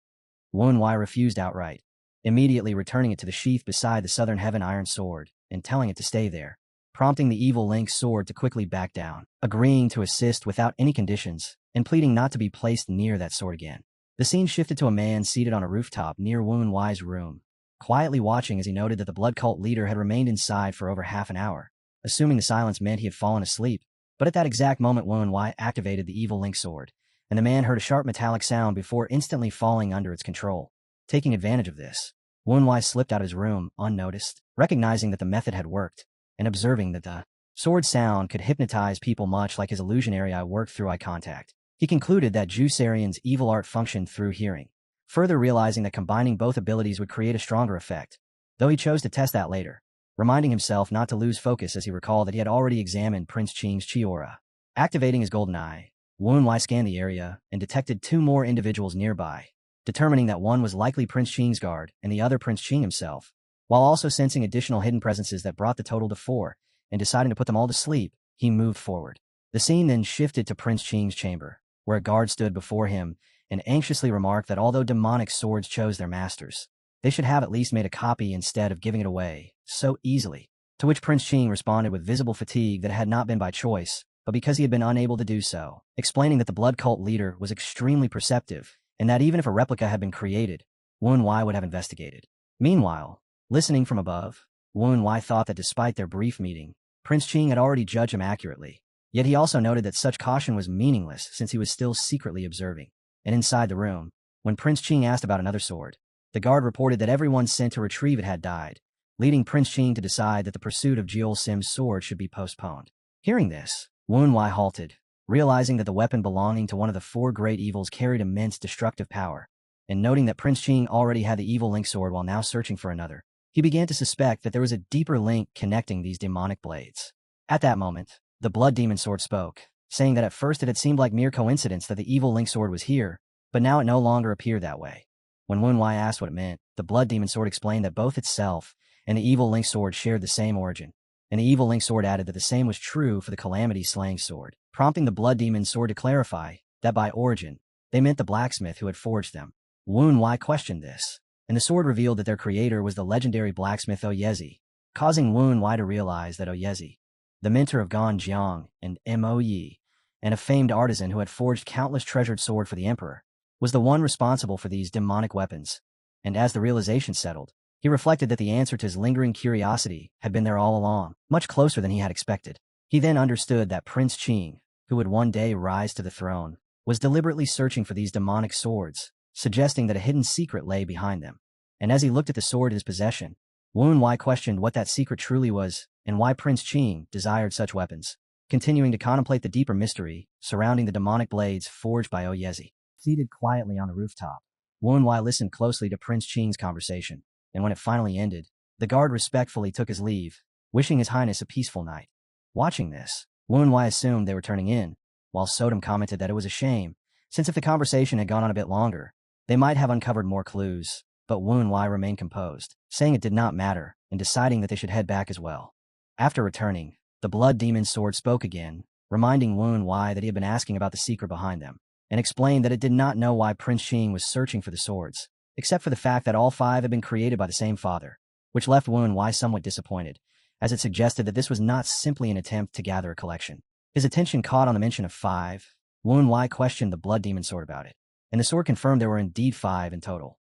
Speaker 1: Woon Wai refused outright, immediately returning it to the sheath beside the Southern Heaven Iron Sword and telling it to stay there, prompting the evil Link sword to quickly back down, agreeing to assist without any conditions, and pleading not to be placed near that sword again. The scene shifted to a man seated on a rooftop near Woon Wai's room, quietly watching as he noted that the blood cult leader had remained inside for over half an hour, assuming the silence meant he had fallen asleep. But at that exact moment Woon Wai activated the evil Link sword, and the man heard a sharp metallic sound before instantly falling under its control. Taking advantage of this, Woon Wai slipped out of his room unnoticed, recognizing that the method had worked, and observing that the sword sound could hypnotize people much like his illusionary eye worked through eye contact. He concluded that Ju Sarian's evil art functioned through hearing, further realizing that combining both abilities would create a stronger effect, though he chose to test that later, reminding himself not to lose focus as he recalled that he had already examined Prince Qing's chi aura. Activating his golden eye, Woon Wai scanned the area and detected two more individuals nearby, determining that one was likely Prince Qing's guard and the other Prince Qing himself, while also sensing additional hidden presences that brought the total to 4, and deciding to put them all to sleep, he moved forward. The scene then shifted to Prince Qing's chamber, where a guard stood before him and anxiously remarked that although demonic swords chose their masters, they should have at least made a copy instead of giving it away so easily, to which Prince Qing responded with visible fatigue that it had not been by choice, but because he had been unable to do so, explaining that the blood cult leader was extremely perceptive, and that even if a replica had been created, Woon Wai would have investigated. Meanwhile, listening from above, Woon Wai thought that despite their brief meeting, Prince Qing had already judged him accurately, yet he also noted that such caution was meaningless since he was still secretly observing. And inside the room, when Prince Qing asked about another sword, the guard reported that everyone sent to retrieve it had died, leading Prince Qing to decide that the pursuit of Jeol Sim's sword should be postponed. Hearing this, Woon Wai halted, realizing that the weapon belonging to one of the 4 great evils carried immense destructive power, and noting that Prince Qing already had the evil Link sword while now searching for another, he began to suspect that there was a deeper link connecting these demonic blades. At that moment, the Blood Demon sword spoke, saying that at first it had seemed like mere coincidence that the evil Link sword was here, but now it no longer appeared that way. When Woon Wai asked what it meant, the Blood Demon sword explained that both itself and the evil Link sword shared the same origin, and the evil Link sword added that the same was true for the Calamity Slaying sword, prompting the Blood Demon sword to clarify that by origin, they meant the blacksmith who had forged them. Woon Wai questioned this, and the sword revealed that their creator was the legendary blacksmith Oyezi, causing Woon Wai to realize that Oyezi, the mentor of Gan Jiang and Mo Yi, and a famed artisan who had forged countless treasured sword for the emperor, was the one responsible for these demonic weapons. And as the realization settled, he reflected that the answer to his lingering curiosity had been there all along, much closer than he had expected. He then understood that Prince Qing, who would one day rise to the throne, was deliberately searching for these demonic swords, suggesting that a hidden secret lay behind them. And as he looked at the sword in his possession, Woon Wai questioned what that secret truly was and why Prince Qing desired such weapons, continuing to contemplate the deeper mystery surrounding the demonic blades forged by Oyezi. Seated quietly on the rooftop, Woon Wai listened closely to Prince Qing's conversation, and when it finally ended, the guard respectfully took his leave, wishing His Highness a peaceful night. Watching this, Woon Wai assumed they were turning in, while Sodom commented that it was a shame, since if the conversation had gone on a bit longer, they might have uncovered more clues, but Woon Wai remained composed, saying it did not matter, and deciding that they should head back as well. After returning, the Blood Demon sword spoke again, reminding Woon Wai that he had been asking about the secret behind them, and explained that it did not know why Prince Qing was searching for the swords, except for the fact that all 5 had been created by the same father, which left Woon Wai somewhat disappointed, as it suggested that this was not simply an attempt to gather a collection. His attention caught on the mention of 5. Woon Wai questioned the Blood Demon sword about it, and the sword confirmed there were indeed 5 in total,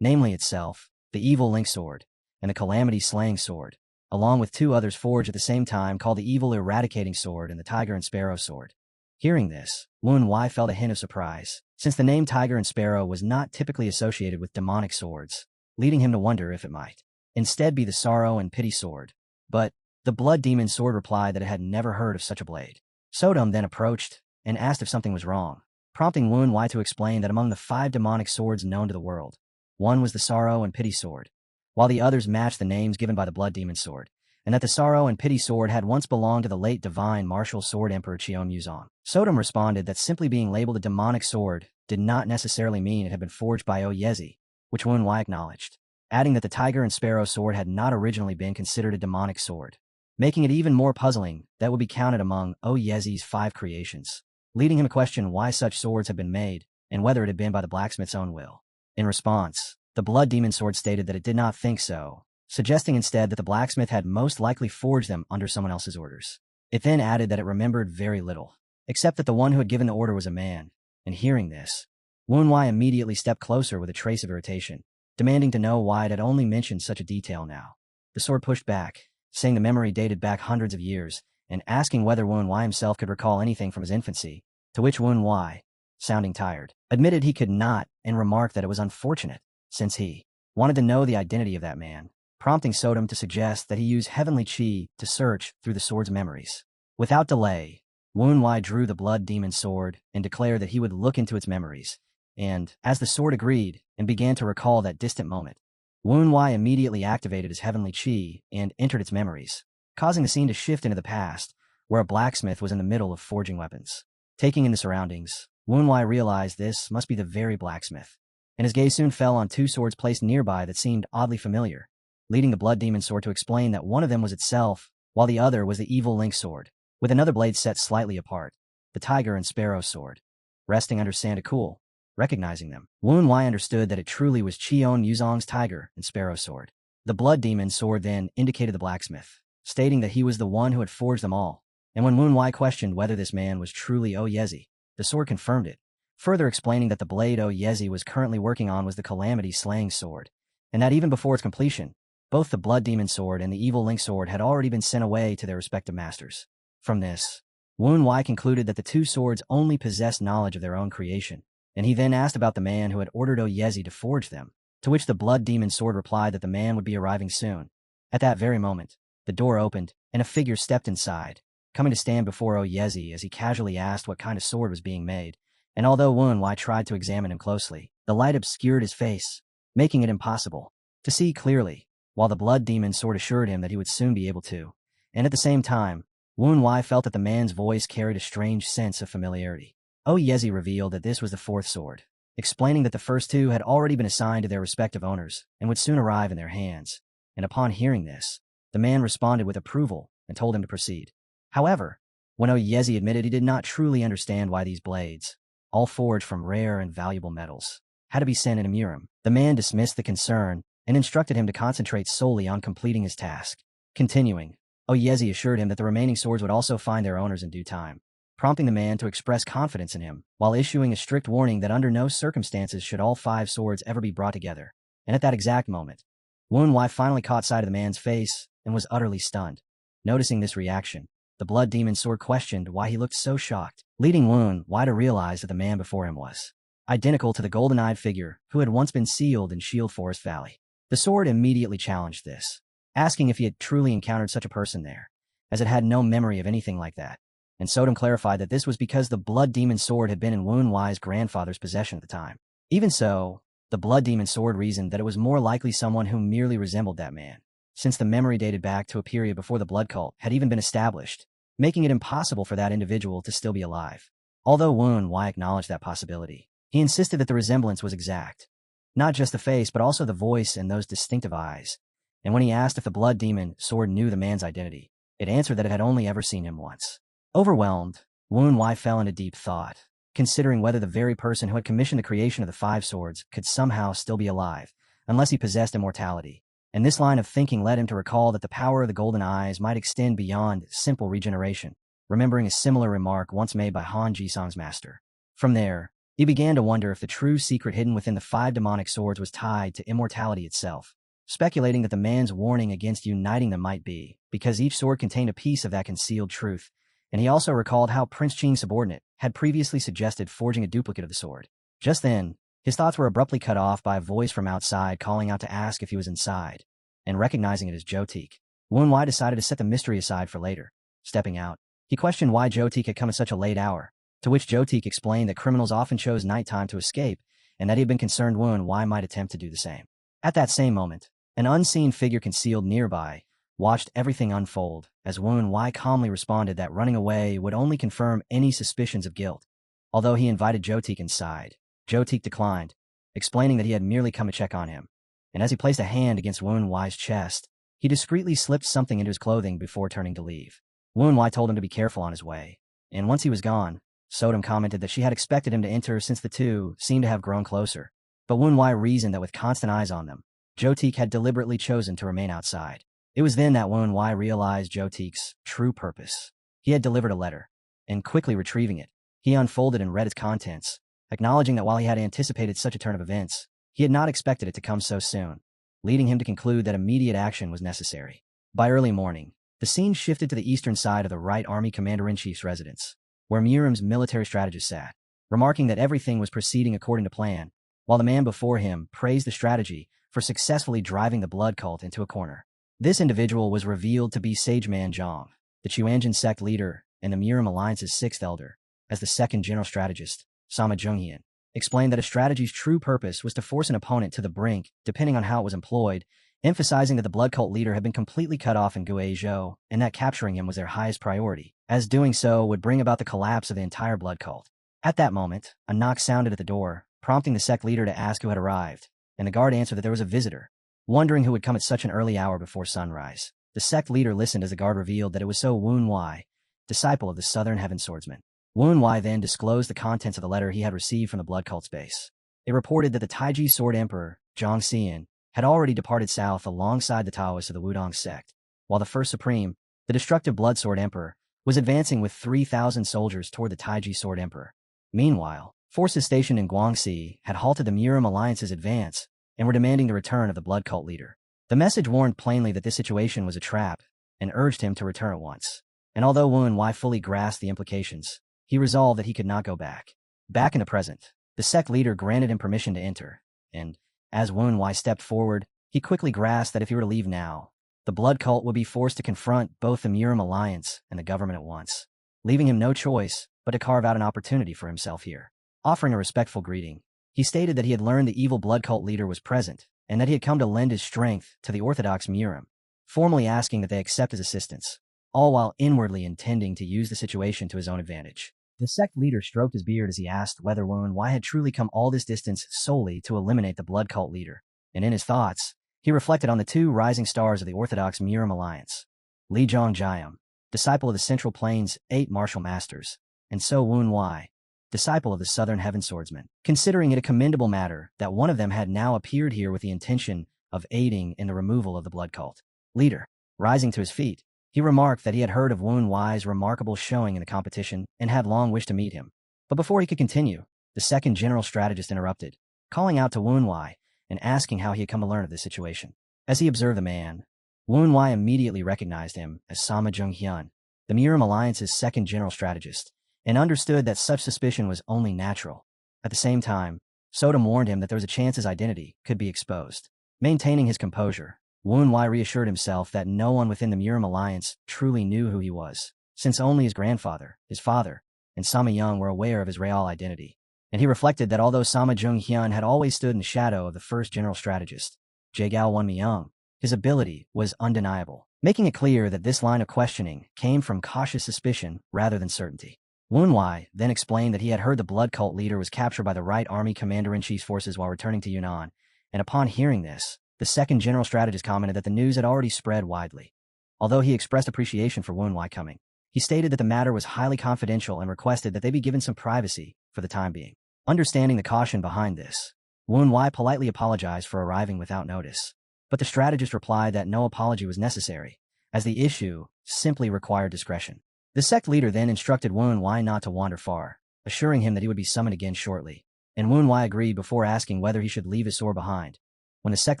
Speaker 1: namely itself, the evil Link sword, and the Calamity Slaying sword. along with two others forged at the same time called the Evil Eradicating Sword and the Tiger and Sparrow Sword. Hearing this, Wu Wei felt a hint of surprise, since the name Tiger and Sparrow was not typically associated with demonic swords, leading him to wonder if it might instead be the Sorrow and Pity Sword. But the Blood Demon Sword replied that it had never heard of such a blade. Sodom then approached and asked if something was wrong, prompting Wu Wei to explain that among the 5 demonic swords known to the world, one was the Sorrow and Pity Sword, while the others matched the names given by the Blood Demon Sword, and that the Sorrow and Pity Sword had once belonged to the late divine martial sword Emperor Qion Yuzong. Sodom responded that simply being labeled a demonic sword did not necessarily mean it had been forged by Oyezi, which Wu Wei acknowledged, adding that the Tiger and Sparrow Sword had not originally been considered a demonic sword, making it even more puzzling that would be counted among Oyezi's 5 creations, leading him to question why such swords had been made and whether it had been by the blacksmith's own will. In response, the Blood Demon Sword stated that it did not think so, suggesting instead that the blacksmith had most likely forged them under someone else's orders. It then added that it remembered very little, except that the one who had given the order was a man, and hearing this, Wu Wei immediately stepped closer with a trace of irritation, demanding to know why it had only mentioned such a detail now. The sword pushed back, saying the memory dated back hundreds of years, and asking whether Wu Wei himself could recall anything from his infancy, to which Wu Wei, sounding tired, admitted he could not and remarked that it was unfortunate, since he wanted to know the identity of that man, prompting Sodom to suggest that he use heavenly chi to search through the sword's memories. Without delay, Wu Wei drew the Blood Demon Sword and declared that he would look into its memories, and, as the sword agreed and began to recall that distant moment, Wu Wei immediately activated his heavenly chi and entered its memories, causing the scene to shift into the past, where a blacksmith was in the middle of forging weapons. Taking in the surroundings, Wu Wei realized this must be the very blacksmith, and his gaze soon fell on 2 swords placed nearby that seemed oddly familiar, leading the Blood Demon Sword to explain that one of them was itself, while the other was the Evil Link Sword, with another blade set slightly apart, the Tiger and Sparrow Sword, resting under Sandakul. Recognizing them, Wu Wei understood that it truly was Qion Yuzong's Tiger and Sparrow Sword. The Blood Demon Sword then indicated the blacksmith, stating that he was the one who had forged them all, and when Wu Wei questioned whether this man was truly Oyezi, the sword confirmed it, further explaining that the blade Oyezi was currently working on was the Calamity Slaying Sword, and that even before its completion, both the Blood Demon Sword and the Evil Link Sword had already been sent away to their respective masters. From this, Wu Wei concluded that the 2 swords only possessed knowledge of their own creation, and he then asked about the man who had ordered Oyezi to forge them, to which the Blood Demon Sword replied that the man would be arriving soon. At that very moment, the door opened, and a figure stepped inside, coming to stand before Oyezi as he casually asked what kind of sword was being made, and although Wu Wei tried to examine him closely, the light obscured his face, making it impossible to see clearly, while the Blood Demon Sword assured him that he would soon be able to, and at the same time, Wu Wei felt that the man's voice carried a strange sense of familiarity. Oyezi revealed that this was the 4th sword, explaining that the first 2 had already been assigned to their respective owners and would soon arrive in their hands, and upon hearing this, the man responded with approval and told him to proceed. However, when Oyezi admitted he did not truly understand why these blades, all forged from rare and valuable metals, had to be sent in a Murim, the man dismissed the concern and instructed him to concentrate solely on completing his task. Continuing, Oyezi assured him that the remaining swords would also find their owners in due time, prompting the man to express confidence in him, while issuing a strict warning that under no circumstances should all 5 swords ever be brought together. And at that exact moment, Wu Wei finally caught sight of the man's face and was utterly stunned. Noticing this reaction, the Blood Demon Sword questioned why he looked so shocked, leading Wu Wei to realize that the man before him was identical to the golden-eyed figure who had once been sealed in Shield Forest Valley. The sword immediately challenged this, asking if he had truly encountered such a person there, as it had no memory of anything like that, and Sodom clarified that this was because the Blood Demon Sword had been in Wu Wei's grandfather's possession at the time. Even so, the Blood Demon Sword reasoned that it was more likely someone who merely resembled that man, since the memory dated back to a period before the blood cult had even been established, making it impossible for that individual to still be alive. Although Wu Wei acknowledged that possibility, he insisted that the resemblance was exact. Not just the face, but also the voice and those distinctive eyes. And when he asked if the Blood Demon Sword knew the man's identity, it answered that it had only ever seen him once. Overwhelmed, Wu Wei fell into deep thought, considering whether the very person who had commissioned the creation of the 5 swords could somehow still be alive, unless he possessed immortality. And this line of thinking led him to recall that the power of the golden eyes might extend beyond simple regeneration, remembering a similar remark once made by Han Jisong's master. From there, he began to wonder if the true secret hidden within the 5 demonic swords was tied to immortality itself. speculating that the man's warning against uniting them might be because each sword contained a piece of that concealed truth, and he also recalled how Prince Qing's subordinate had previously suggested forging a duplicate of the sword. Just then, his thoughts were abruptly cut off by a voice from outside calling out to ask if he was inside, and recognizing it as Jotik, Wunwai decided to set the mystery aside for later. Stepping out, he questioned why Jotik had come at such a late hour, to which Jotik explained that criminals often chose nighttime to escape, and that he had been concerned Wunwai might attempt to do the same. At that same moment, an unseen figure concealed nearby watched everything unfold as Wunwai calmly responded that running away would only confirm any suspicions of guilt. Although he invited Jotik inside, Jotik declined, explaining that he had merely come to check on him. And as he placed a hand against Wunwai's chest, he discreetly slipped something into his clothing before turning to leave. Wunwai told him to be careful on his way, and once he was gone, Sodom commented that she had expected him to enter since the two seemed to have grown closer. But Wunwai reasoned that with constant eyes on them, Jotik had deliberately chosen to remain outside. It was then that Wunwai realized Jotik's true purpose. He had delivered a letter, and quickly retrieving it, he unfolded and read its contents, acknowledging that while he had anticipated such a turn of events, he had not expected it to come so soon, leading him to conclude that immediate action was necessary. By early morning, the scene shifted to the eastern side of the Right Army Commander-in-Chief's residence, where Muram's military strategist sat, remarking that everything was proceeding according to plan, while the man before him praised the strategy for successfully driving the blood cult into a corner. This individual was revealed to be Sageman Zhang, the Chuanjin sect leader and the Muram Alliance's sixth elder, as the second general strategist, Sama Zhonghian, explained that a strategy's true purpose was to force an opponent to the brink, depending on how it was employed, emphasizing that the blood cult leader had been completely cut off in Guizhou and that capturing him was their highest priority, as doing so would bring about the collapse of the entire blood cult. At that moment, a knock sounded at the door, prompting the sect leader to ask who had arrived, and the guard answered that there was a visitor. Wondering who would come at such an early hour before sunrise, the sect leader listened as the guard revealed that it was Wunwai, disciple of the Southern Heaven Swordsman. Wunwai then disclosed the contents of the letter he had received from the blood cult's base. It reported that the Taiji Sword Emperor, Zhang Xian, had already departed south alongside the Taoists of the Wudong sect, while the First Supreme, the destructive Blood Sword Emperor, was advancing with 3,000 soldiers toward the Taiji Sword Emperor. Meanwhile, forces stationed in Guangxi had halted the Muram Alliance's advance and were demanding the return of the blood cult leader. The message warned plainly that this situation was a trap and urged him to return at once. And although Wunwai fully grasped the implications, he resolved that he could not go back. Back in the present, the sect leader granted him permission to enter, and, as Wunwai stepped forward, he quickly grasped that if he were to leave now, the blood cult would be forced to confront both the Muram Alliance and the government at once, leaving him no choice but to carve out an opportunity for himself here. Offering a respectful greeting, he stated that he had learned the evil blood cult leader was present, and that he had come to lend his strength to the orthodox Muram, formally asking that they accept his assistance, all while inwardly intending to use the situation to his own advantage. The sect leader stroked his beard as he asked whether Wunwai had truly come all this distance solely to eliminate the blood cult leader, and in his thoughts, he reflected on the two rising stars of the orthodox Muram alliance, Li Zhongjiam, disciple of the Central Plains' 8 martial masters, and Wunwai, disciple of the Southern Heaven Swordsman, considering it a commendable matter that one of them had now appeared here with the intention of aiding in the removal of the blood cult leader. Rising to his feet, he remarked that he had heard of Wunwai's remarkable showing in the competition and had long wished to meet him. But before he could continue, the second general strategist interrupted, calling out to Wunwai and asking how he had come to learn of this situation. As he observed the man, Wunwai immediately recognized him as Sama Zhonghyun, the Muram Alliance's second general strategist, and understood that such suspicion was only natural. At the same time, Sodom warned him that there was a chance his identity could be exposed. Maintaining his composure, Wunwai reassured himself that no one within the Muram Alliance truly knew who he was, since only his grandfather, his father, and Sama Young were aware of his real identity. And he reflected that although Sama Zhonghyun had always stood in the shadow of the first general strategist, Jagao Wunmyung, his ability was undeniable, making it clear that this line of questioning came from cautious suspicion rather than certainty. Wunwai then explained that he had heard the blood cult leader was captured by the Right Army Commander-in-Chief's forces while returning to Yunnan, and upon hearing this, the second general strategist commented that the news had already spread widely. Although he expressed appreciation for Wunwai coming, he stated that the matter was highly confidential and requested that they be given some privacy for the time being. Understanding the caution behind this, Wunwai politely apologized for arriving without notice, but the strategist replied that no apology was necessary, as the issue simply required discretion. The sect leader then instructed Wunwai not to wander far, assuring him that he would be summoned again shortly, and Wunwai agreed before asking whether he should leave his sword behind. When the sect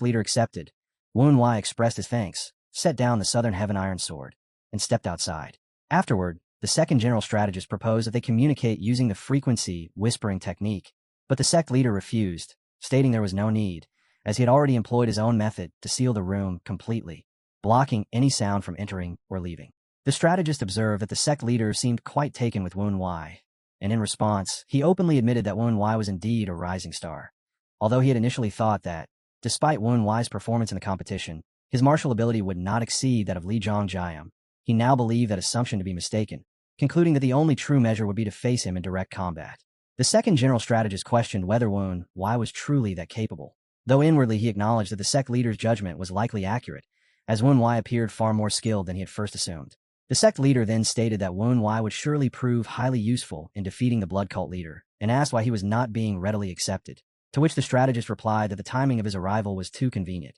Speaker 1: leader accepted, Woon Wai expressed his thanks, set down the Southern Heaven Iron Sword, and stepped outside. Afterward, the second general strategist proposed that they communicate using the frequency whispering technique, but the sect leader refused, stating there was no need, as he had already employed his own method to seal the room completely, blocking any sound from entering or leaving. The strategist observed that the sect leader seemed quite taken with Woon Wai, and in response, he openly admitted that Woon Wai was indeed a rising star. Although he had initially thought that, despite Woon Wai's performance in the competition, his martial ability would not exceed that of Li Zhongjiam, he now believed that assumption to be mistaken, concluding that the only true measure would be to face him in direct combat. The second general strategist questioned whether Woon Wai was truly that capable, though inwardly he acknowledged that the sect leader's judgment was likely accurate, as Woon Wai appeared far more skilled than he had first assumed. The sect leader then stated that Woon Wai would surely prove highly useful in defeating the blood cult leader, and asked why he was not being readily accepted, to which the strategist replied that the timing of his arrival was too convenient.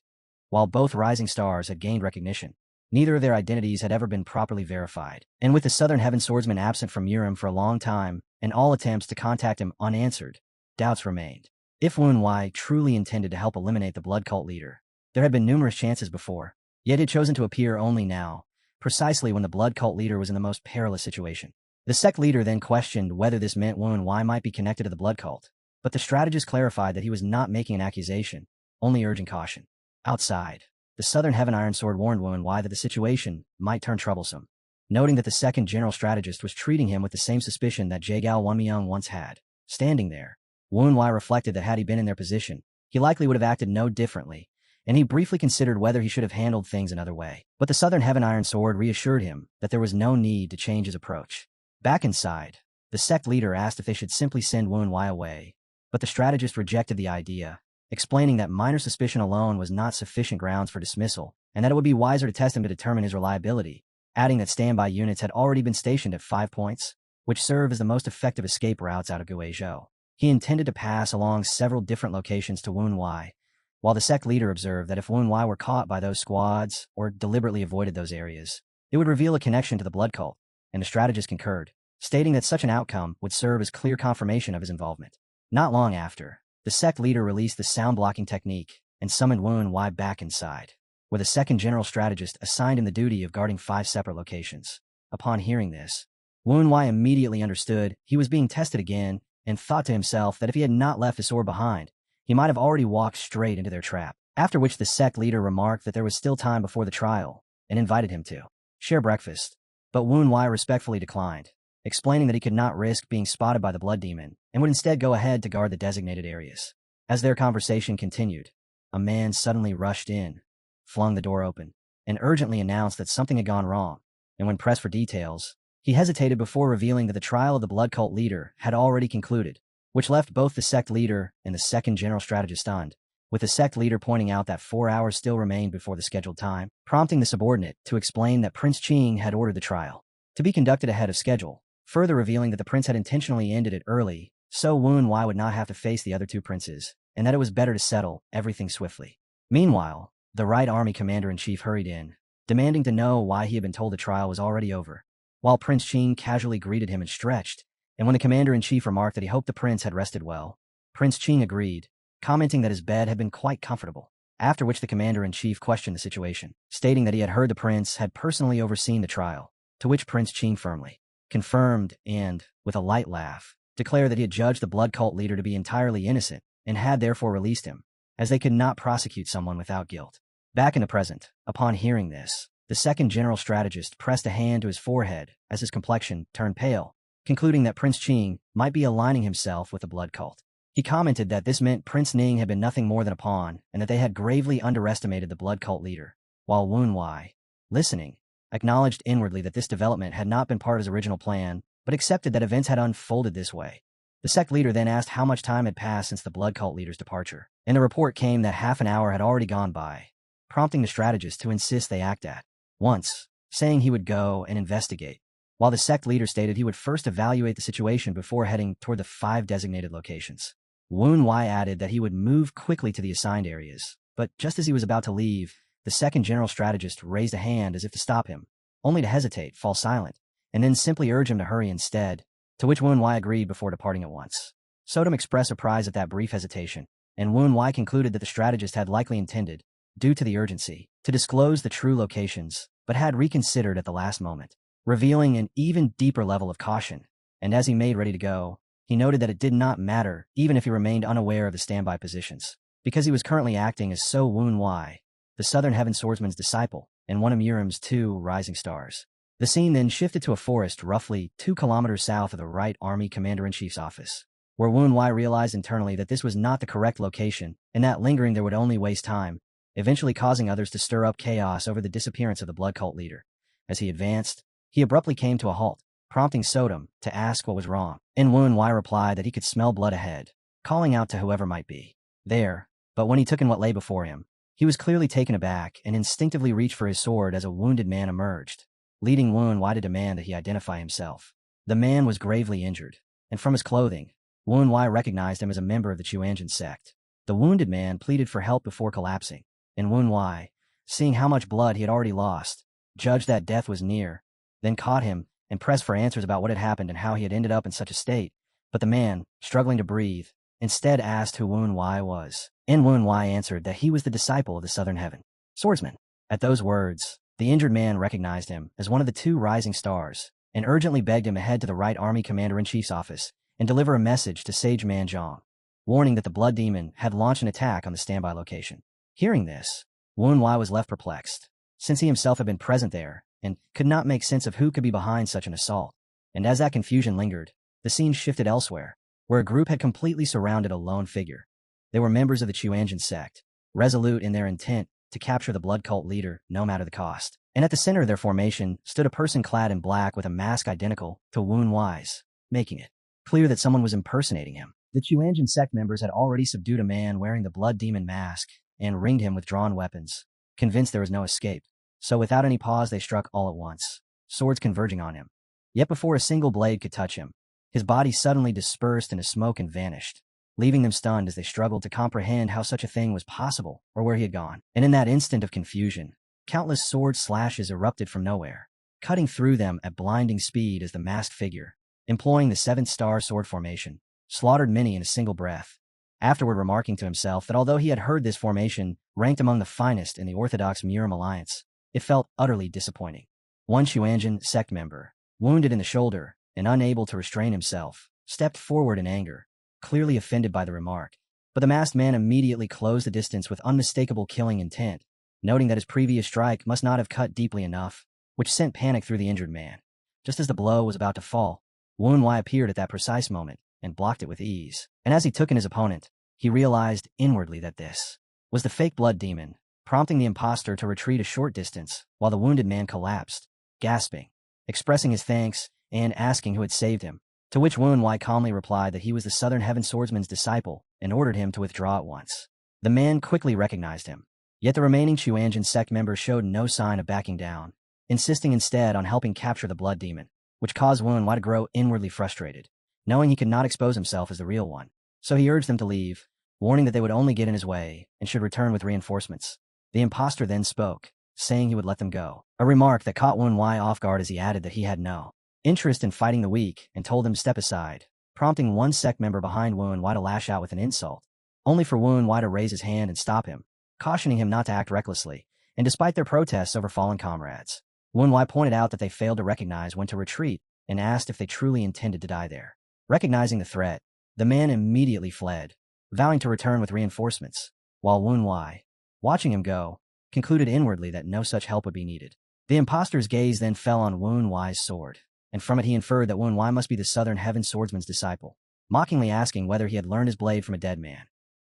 Speaker 1: While both rising stars had gained recognition, neither of their identities had ever been properly verified, and with the Southern Heaven Swordsman absent from Urim for a long time, and all attempts to contact him unanswered, doubts remained. If Woon Wai truly intended to help eliminate the blood cult leader, there had been numerous chances before, yet he had chosen to appear only now, precisely when the blood cult leader was in the most perilous situation. The sect leader then questioned whether this meant Woon Wai might be connected to the blood cult, but the strategist clarified that he was not making an accusation, only urging caution. Outside, the Southern Heaven Iron Sword warned Woon Wai that the situation might turn troublesome, noting that the second general strategist was treating him with the same suspicion that Jaegao Wunmyung once had. Standing there, Woon Wai reflected that had he been in their position, he likely would have acted no differently, and he briefly considered whether he should have handled things another way. But the Southern Heaven Iron Sword reassured him that there was no need to change his approach. Back inside, the sect leader asked if they should simply send Woon Wai away, but the strategist rejected the idea, explaining that minor suspicion alone was not sufficient grounds for dismissal, and that it would be wiser to test him to determine his reliability, adding that standby units had already been stationed at 5 points, which serve as the most effective escape routes out of Guizhou. He intended to pass along several different locations to Woon Wai, while the sect leader observed that if Woon Wai were caught by those squads or deliberately avoided those areas, it would reveal a connection to the blood cult, and the strategist concurred, stating that such an outcome would serve as clear confirmation of his involvement. Not long after, the sect leader released the sound-blocking technique and summoned Woon Wai back inside, where the second general strategist assigned him the duty of guarding 5 separate locations. Upon hearing this, Woon Wai immediately understood he was being tested again and thought to himself that if he had not left his sword behind, he might have already walked straight into their trap, after which the sect leader remarked that there was still time before the trial and invited him to share breakfast, but Woon Wai respectfully declined, explaining that he could not risk being spotted by the blood demon and would instead go ahead to guard the designated areas. As their conversation continued, a man suddenly rushed in, flung the door open, and urgently announced that something had gone wrong, and when pressed for details, he hesitated before revealing that the trial of the blood cult leader had already concluded, which left both the sect leader and the second general strategist stunned, with the sect leader pointing out that 4 hours still remained before the scheduled time, prompting the subordinate to explain that Prince Qing had ordered the trial to be conducted ahead of schedule, further revealing that the prince had intentionally ended it early, so Woon Wai would not have to face the other 2 princes, and that it was better to settle everything swiftly. Meanwhile, the Right Army Commander-in-Chief hurried in, demanding to know why he had been told the trial was already over, while Prince Qing casually greeted him and stretched, and when the Commander-in-Chief remarked that he hoped the prince had rested well, Prince Qing agreed, commenting that his bed had been quite comfortable, after which the Commander-in-Chief questioned the situation, stating that he had heard the prince had personally overseen the trial, to which Prince Qing firmly confirmed and, with a light laugh, declared that he had judged the blood cult leader to be entirely innocent and had therefore released him, as they could not prosecute someone without guilt. Back in the present, upon hearing this, the second general strategist pressed a hand to his forehead as his complexion turned pale, concluding that Prince Qing might be aligning himself with the blood cult. He commented that this meant Prince Ning had been nothing more than a pawn and that they had gravely underestimated the blood cult leader, while Woon Wai, listening, acknowledged inwardly that this development had not been part of his original plan, but accepted that events had unfolded this way. The sect leader then asked how much time had passed since the blood cult leader's departure, and the report came that half an hour had already gone by, prompting the strategist to insist they act at once, saying he would go and investigate, while the sect leader stated he would first evaluate the situation before heading toward the 5 designated locations. Woon Wai added that he would move quickly to the assigned areas, but just as he was about to leave, the second general strategist raised a hand as if to stop him, only to hesitate, fall silent, and then simply urge him to hurry instead, to which Woon Wai agreed before departing at once. Sodom expressed surprise at that brief hesitation, and Woon Wai concluded that the strategist had likely intended, due to the urgency, to disclose the true locations, but had reconsidered at the last moment, revealing an even deeper level of caution. And as he made ready to go, he noted that it did not matter even if he remained unaware of the standby positions, because he was currently acting as So Woon Wai, the Southern Heaven Swordsman's disciple, and one of Murim's 2 rising stars. The scene then shifted to a forest roughly 2 kilometers south of the Right Army Commander-in-Chief's office, where Woon Wai realized internally that this was not the correct location and that lingering there would only waste time, eventually causing others to stir up chaos over the disappearance of the blood cult leader. As he advanced, he abruptly came to a halt, prompting Sodom to ask what was wrong. And Woon Wai replied that he could smell blood ahead, calling out to whoever might be there. But when he took in what lay before him, he was clearly taken aback and instinctively reached for his sword as a wounded man emerged, leading Woon Wai to demand that he identify himself. The man was gravely injured, and from his clothing, Woon Wai recognized him as a member of the Chuanjin sect. The wounded man pleaded for help before collapsing, and Woon Wai, seeing how much blood he had already lost, judged that death was near, then caught him and pressed for answers about what had happened and how he had ended up in such a state. But the man, struggling to breathe, instead asked who Woon Wai was, and Woon Wai answered that he was the disciple of the Southern Heaven Swordsman. At those words, the injured man recognized him as one of the 2 rising stars and urgently begged him to head to the Right Army Commander-in-Chief's office and deliver a message to Sage Man Zhang, warning that the Blood Demon had launched an attack on the standby location. Hearing this, Woon Wai was left perplexed, since he himself had been present there and could not make sense of who could be behind such an assault. And as that confusion lingered, the scene shifted elsewhere, where a group had completely surrounded a lone figure. They were members of the Chuanjin sect, resolute in their intent to capture the blood cult leader no matter the cost. And at the center of their formation stood a person clad in black with a mask identical to Woon Wai's, making it clear that someone was impersonating him. The Chuanjin sect members had already subdued a man wearing the blood demon mask and ringed him with drawn weapons, convinced there was no escape. So without any pause they struck all at once, swords converging on him. Yet before a single blade could touch him, his body suddenly dispersed into smoke and vanished, leaving them stunned as they struggled to comprehend how such a thing was possible or where he had gone. And in that instant of confusion, countless sword slashes erupted from nowhere, cutting through them at blinding speed as the masked figure, employing the 7-star sword formation, slaughtered many in a single breath, afterward remarking to himself that although he had heard this formation ranked among the finest in the Orthodox Murim alliance, it felt utterly disappointing. One Chuanjin sect member, wounded in the shoulder and unable to restrain himself, stepped forward in anger, clearly offended by the remark. But the masked man immediately closed the distance with unmistakable killing intent, noting that his previous strike must not have cut deeply enough, which sent panic through the injured man. Just as the blow was about to fall, Woon Wai appeared at that precise moment and blocked it with ease. And as he took in his opponent, he realized inwardly that this was the fake blood demon, prompting the imposter to retreat a short distance while the wounded man collapsed, gasping, expressing his thanks and asking who had saved him, to which Woon Wai calmly replied that he was the Southern Heaven Swordsman's disciple and ordered him to withdraw at once. The man quickly recognized him, yet the remaining Chuanjin sect members showed no sign of backing down, insisting instead on helping capture the blood demon, which caused Woon Wai to grow inwardly frustrated, knowing he could not expose himself as the real one. So he urged them to leave, warning that they would only get in his way and should return with reinforcements. The imposter then spoke, saying he would let them go, a remark that caught Woon Wai off guard as he added that he had no interest in fighting the weak and told them to step aside, prompting one sect member behind Woon Wai to lash out with an insult, only for Woon Wai to raise his hand and stop him, cautioning him not to act recklessly. And despite their protests over fallen comrades, Woon Wai pointed out that they failed to recognize when to retreat and asked if they truly intended to die there. Recognizing the threat, the man immediately fled, vowing to return with reinforcements, while Woon Wai, watching him go, concluded inwardly that no such help would be needed. The imposter's gaze then fell on Woon Wai's sword, and from it he inferred that Woon Wai must be the Southern Heaven Swordsman's disciple, mockingly asking whether he had learned his blade from a dead man.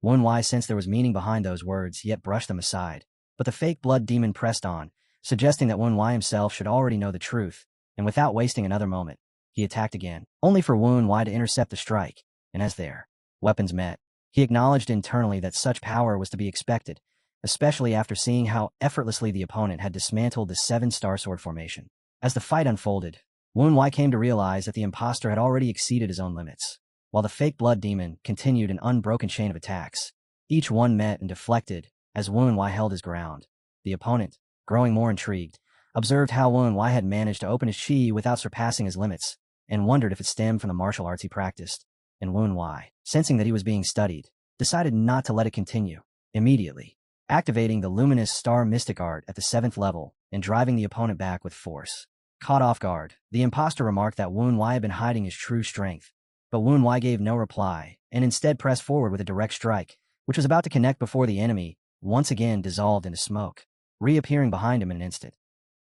Speaker 1: Woon Wai sensed there was meaning behind those words, yet brushed them aside. But the fake blood demon pressed on, suggesting that Woon Wai himself should already know the truth, and without wasting another moment, he attacked again, only for Woon Wai to intercept the strike, and as their weapons met, he acknowledged internally that such power was to be expected, especially after seeing how effortlessly the opponent had dismantled the 7-star sword formation. As the fight unfolded, Woon Wai came to realize that the imposter had already exceeded his own limits, while the fake blood demon continued an unbroken chain of attacks. Each one met and deflected as Woon Wai held his ground. The opponent, growing more intrigued, observed how Woon Wai had managed to open his chi without surpassing his limits, and wondered if it stemmed from the martial arts he practiced. And Woon Wai, sensing that he was being studied, decided not to let it continue. Immediately, activating the luminous star mystic art at the 7th level and driving the opponent back with force. Caught off guard, the imposter remarked that Woon Wai had been hiding his true strength, but Woon Wai gave no reply and instead pressed forward with a direct strike, which was about to connect before the enemy once again dissolved into smoke, reappearing behind him in an instant.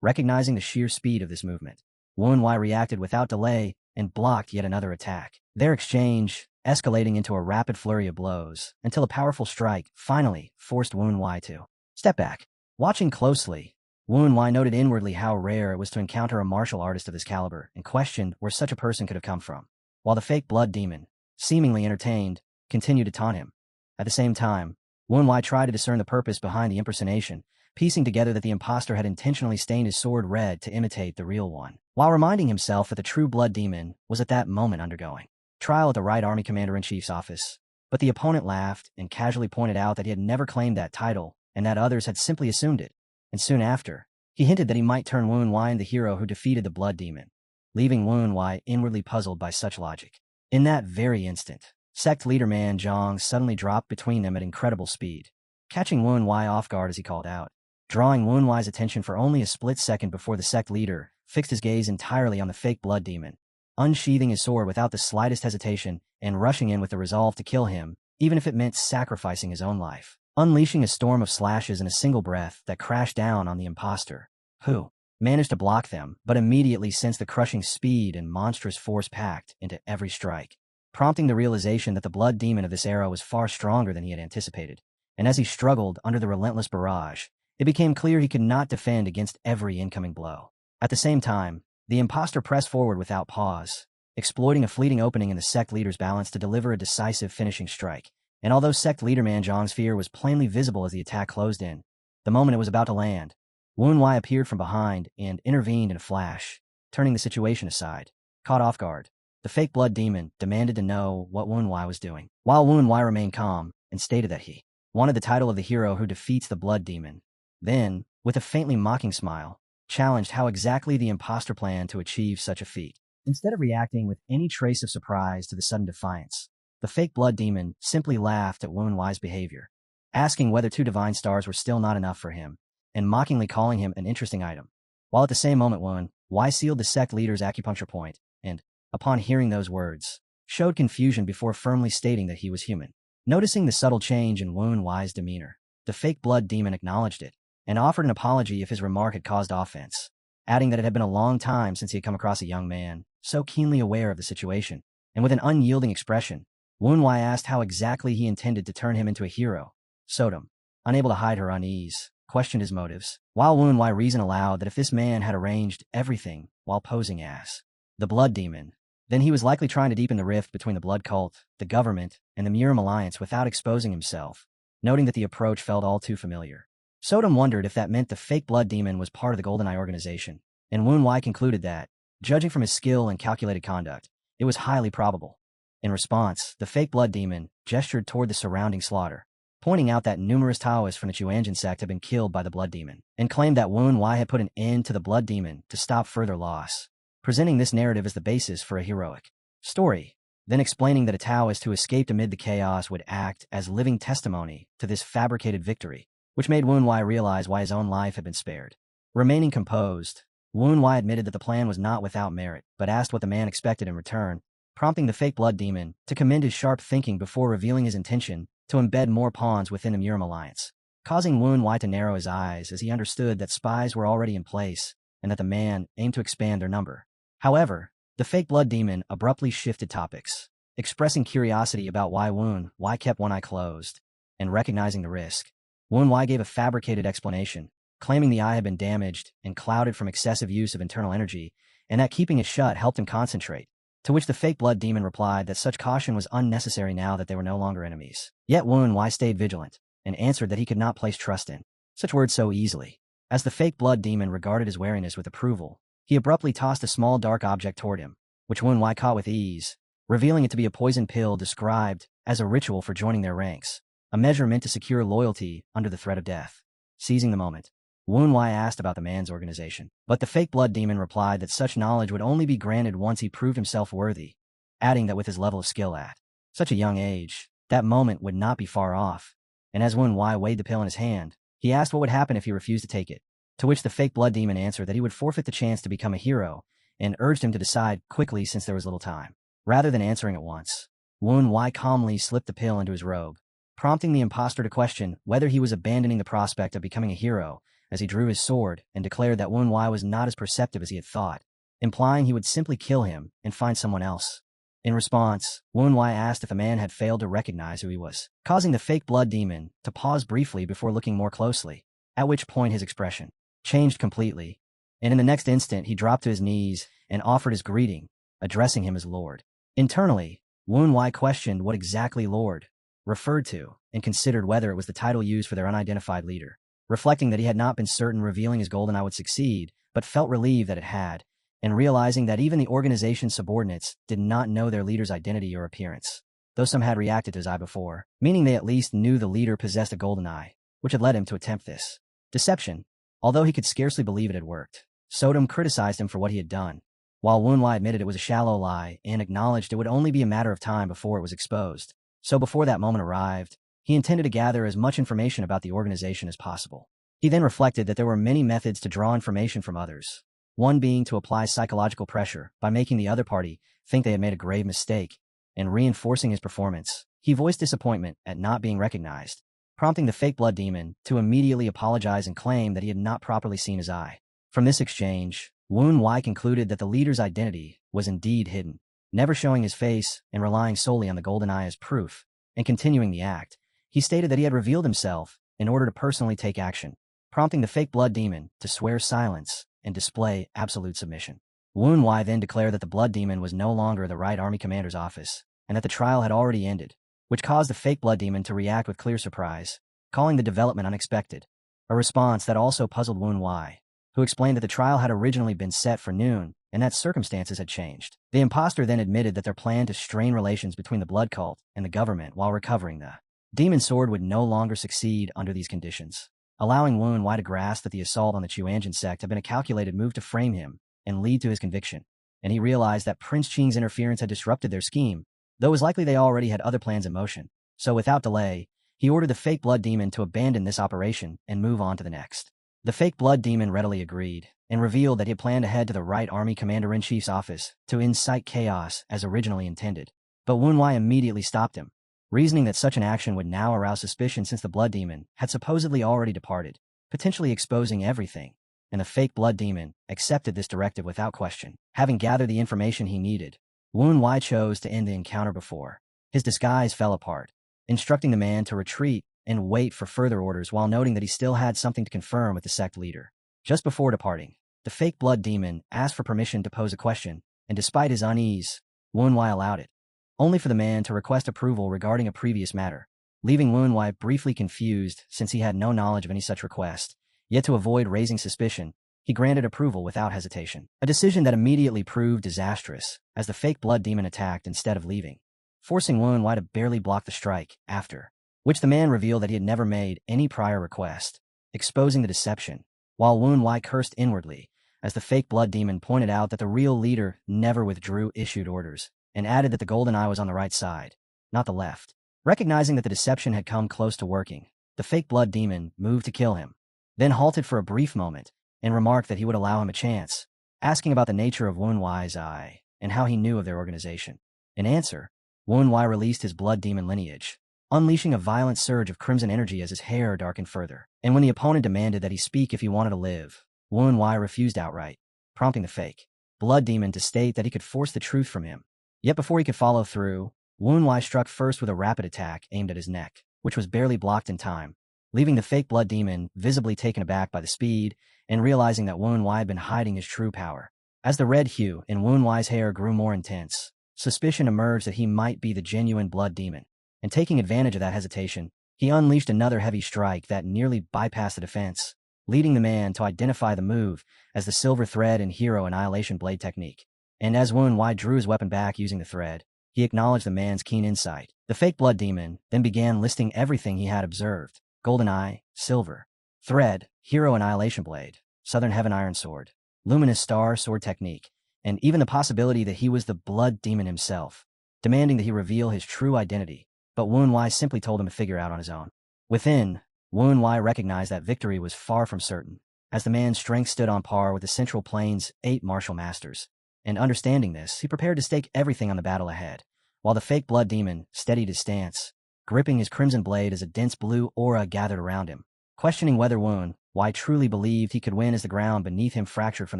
Speaker 1: Recognizing the sheer speed of this movement, Woon Wai reacted without delay and blocked yet another attack. Their exchange escalating into a rapid flurry of blows until a powerful strike finally forced Woon Wai to step back. Watching closely, Woon Wai noted inwardly how rare it was to encounter a martial artist of this caliber and questioned where such a person could have come from, while the fake blood demon, seemingly entertained, continued to taunt him. At the same time, Woon Wai tried to discern the purpose behind the impersonation, piecing together that the imposter had intentionally stained his sword red to imitate the real one, while reminding himself that the true blood demon was at that moment undergoing trial at the Right Army Commander-in-Chief's office. But the opponent laughed and casually pointed out that he had never claimed that title and that others had simply assumed it. And soon after, he hinted that he might turn Woon Wai into the hero who defeated the blood demon, leaving Woon Wai inwardly puzzled by such logic. In that very instant, sect leader Man Zhang suddenly dropped between them at incredible speed, catching Woon Wai off guard as he called out, drawing Woon Wai's attention for only a split second before the sect leader fixed his gaze entirely on the fake blood demon, unsheathing his sword without the slightest hesitation and rushing in with the resolve to kill him, even if it meant sacrificing his own life, unleashing a storm of slashes in a single breath that crashed down on the imposter, who managed to block them but immediately sensed the crushing speed and monstrous force packed into every strike, prompting the realization that the blood demon of this era was far stronger than he had anticipated. And as he struggled under the relentless barrage, it became clear he could not defend against every incoming blow. At the same time, the imposter pressed forward without pause, exploiting a fleeting opening in the sect leader's balance to deliver a decisive finishing strike. And although sect leader Man Zhang's fear was plainly visible as the attack closed in, the moment it was about to land, Woon Wai appeared from behind and intervened in a flash, turning the situation aside. Caught off guard, the fake blood demon demanded to know what Woon Wai was doing, while Woon Wai remained calm and stated that he wanted the title of the hero who defeats the blood demon. Then, with a faintly mocking smile, challenged how exactly the imposter planned to achieve such a feat. Instead of reacting with any trace of surprise to the sudden defiance, the fake blood demon simply laughed at Woon Wai's behavior, asking whether 2 divine stars were still not enough for him, and mockingly calling him an interesting item. While at the same moment Woon Wai sealed the sect leader's acupuncture point, and, upon hearing those words, showed confusion before firmly stating that he was human. Noticing the subtle change in Woon Wai's demeanor, the fake blood demon acknowledged it, and offered an apology if his remark had caused offense, adding that it had been a long time since he had come across a young man so keenly aware of the situation. And with an unyielding expression, Woon Wai asked how exactly he intended to turn him into a hero. Sodom, unable to hide her unease, questioned his motives, while Woon Wai reasoned aloud that if this man had arranged everything while posing as the blood demon, then he was likely trying to deepen the rift between the blood cult, the government, and the Murim alliance without exposing himself, noting that the approach felt all too familiar. Sodom wondered if that meant the fake blood demon was part of the GoldenEye organization, and Woon Wai concluded that, judging from his skill and calculated conduct, it was highly probable. In response, the fake blood demon gestured toward the surrounding slaughter, pointing out that numerous Taoists from the Chuanjin sect had been killed by the blood demon, and claimed that Woon Wai had put an end to the blood demon to stop further loss, presenting this narrative as the basis for a heroic story, then explaining that a Taoist who escaped amid the chaos would act as living testimony to this fabricated victory, which made Woon Wai realize why his own life had been spared. Remaining composed, Woon Wai admitted that the plan was not without merit, but asked what the man expected in return, prompting the fake blood demon to commend his sharp thinking before revealing his intention to embed more pawns within the Murim alliance, causing Woon Wai to narrow his eyes as he understood that spies were already in place and that the man aimed to expand their number. However, the fake blood demon abruptly shifted topics, expressing curiosity about why Woon Wai kept one eye closed, and recognizing the risk. Woon Wai gave a fabricated explanation, claiming the eye had been damaged and clouded from excessive use of internal energy, and that keeping it shut helped him concentrate, to which the fake blood demon replied that such caution was unnecessary now that they were no longer enemies. Yet Woon Wai stayed vigilant, and answered that he could not place trust in such words so easily. As the fake blood demon regarded his wariness with approval, he abruptly tossed a small dark object toward him, which Woon Wai caught with ease, revealing it to be a poison pill described as a ritual for joining their ranks, a measure meant to secure loyalty under the threat of death. Seizing the moment, Woon Wai asked about the man's organization, but the fake blood demon replied that such knowledge would only be granted once he proved himself worthy, adding that with his level of skill at such a young age, that moment would not be far off. and as Wen Wai weighed the pill in his hand, he asked what would happen if he refused to take it, to which the fake blood demon answered that he would forfeit the chance to become a hero and urged him to decide quickly since there was little time. Rather than answering at once, Wen Wai calmly slipped the pill into his robe, prompting the impostor to question whether he was abandoning the prospect of becoming a hero as he drew his sword and declared that Wen Wai was not as perceptive as he had thought, implying he would simply kill him and find someone else. In response, Wen Wai asked if the man had failed to recognize who he was, causing the fake blood demon to pause briefly before looking more closely, at which point his expression changed completely, and in the next instant he dropped to his knees and offered his greeting, addressing him as Lord. Internally, Wen Wai questioned what exactly Lord referred to and considered whether it was the title used for their unidentified leader, reflecting that he had not been certain revealing his golden eye would succeed, but felt relieved that it had, and realizing that even the organization's subordinates did not know their leader's identity or appearance, though some had reacted to his eye before, meaning they at least knew the leader possessed a golden eye, which had led him to attempt this deception. Although he could scarcely believe it had worked, Sodom criticized him for what he had done, while Wen Wai admitted it was a shallow lie and acknowledged it would only be a matter of time before it was exposed. So before that moment arrived, he intended to gather as much information about the organization as possible. He then reflected that there were many methods to draw information from others, one being to apply psychological pressure by making the other party think they had made a grave mistake and reinforcing his performance. He voiced disappointment at not being recognized, prompting the fake blood demon to immediately apologize and claim that he had not properly seen his eye. From this exchange, Wen Wai concluded that the leader's identity was indeed hidden, never showing his face and relying solely on the golden eye as proof, and continuing the act. He stated that he had revealed himself in order to personally take action, prompting the fake blood demon to swear silence and display absolute submission. Wen Wai then declared that the blood demon was no longer the right army commander's office, and that the trial had already ended, which caused the fake blood demon to react with clear surprise, calling the development unexpected, a response that also puzzled Wen Wai, who explained that the trial had originally been set for noon and that circumstances had changed. The impostor then admitted that their plan to strain relations between the blood cult and the government while recovering the demon sword would no longer succeed under these conditions, allowing Wen Wai to grasp that the assault on the Chuanjin sect had been a calculated move to frame him and lead to his conviction, and he realized that Prince Qing's interference had disrupted their scheme, though it was likely they already had other plans in motion. So without delay, he ordered the fake blood demon to abandon this operation and move on to the next. The fake blood demon readily agreed, and revealed that he had planned to head to the right army commander-in-chief's office to incite chaos as originally intended. But Wen Wai immediately stopped him, reasoning that such an action would now arouse suspicion since the blood demon had supposedly already departed, potentially exposing everything, and the fake blood demon accepted this directive without question. Having gathered the information he needed, Wen Wai chose to end the encounter before his disguise fell apart, instructing the man to retreat and wait for further orders while noting that he still had something to confirm with the sect leader. Just before departing, the fake blood demon asked for permission to pose a question, and despite his unease, Wen Wai allowed it, only for the man to request approval regarding a previous matter, leaving Wen Wai briefly confused since he had no knowledge of any such request. Yet to avoid raising suspicion, he granted approval without hesitation, a decision that immediately proved disastrous as the fake blood demon attacked instead of leaving, forcing Wen Wai to barely block the strike, after which the man revealed that he had never made any prior request, exposing the deception, while Wen Wai cursed inwardly as the fake blood demon pointed out that the real leader never withdrew issued orders, and added that the golden eye was on the right side, not the left. Recognizing that the deception had come close to working, the fake blood demon moved to kill him, then halted for a brief moment and remarked that he would allow him a chance, asking about the nature of Wen Wai's eye and how he knew of their organization. In answer, Wen Wai released his blood demon lineage, unleashing a violent surge of crimson energy as his hair darkened further. And when the opponent demanded that he speak if he wanted to live, Wen Wai refused outright, prompting the fake blood demon to state that he could force the truth from him. Yet before he could follow through, Wen Wai struck first with a rapid attack aimed at his neck, which was barely blocked in time, leaving the fake blood demon visibly taken aback by the speed and realizing that Wen Wai had been hiding his true power. As the red hue in Wen Wai's hair grew more intense, suspicion emerged that he might be the genuine blood demon, and taking advantage of that hesitation, he unleashed another heavy strike that nearly bypassed the defense, leading the man to identify the move as the silver thread and hero annihilation blade technique. And as Wen Wai drew his weapon back using the thread, he acknowledged the man's keen insight. The fake blood demon then began listing everything he had observed: golden eye, silver thread, hero annihilation blade, southern heaven iron sword, luminous star sword technique, and even the possibility that he was the blood demon himself, demanding that he reveal his true identity. But Wen Wai simply told him to figure out on his own. Within, Wu Wei recognized that victory was far from certain, as the man's strength stood on par with the Central Plains' 8 martial masters. And understanding this, he prepared to stake everything on the battle ahead, while the fake blood demon steadied his stance, gripping his crimson blade as a dense blue aura gathered around him, questioning whether Wu Wei truly believed he could win as the ground beneath him fractured from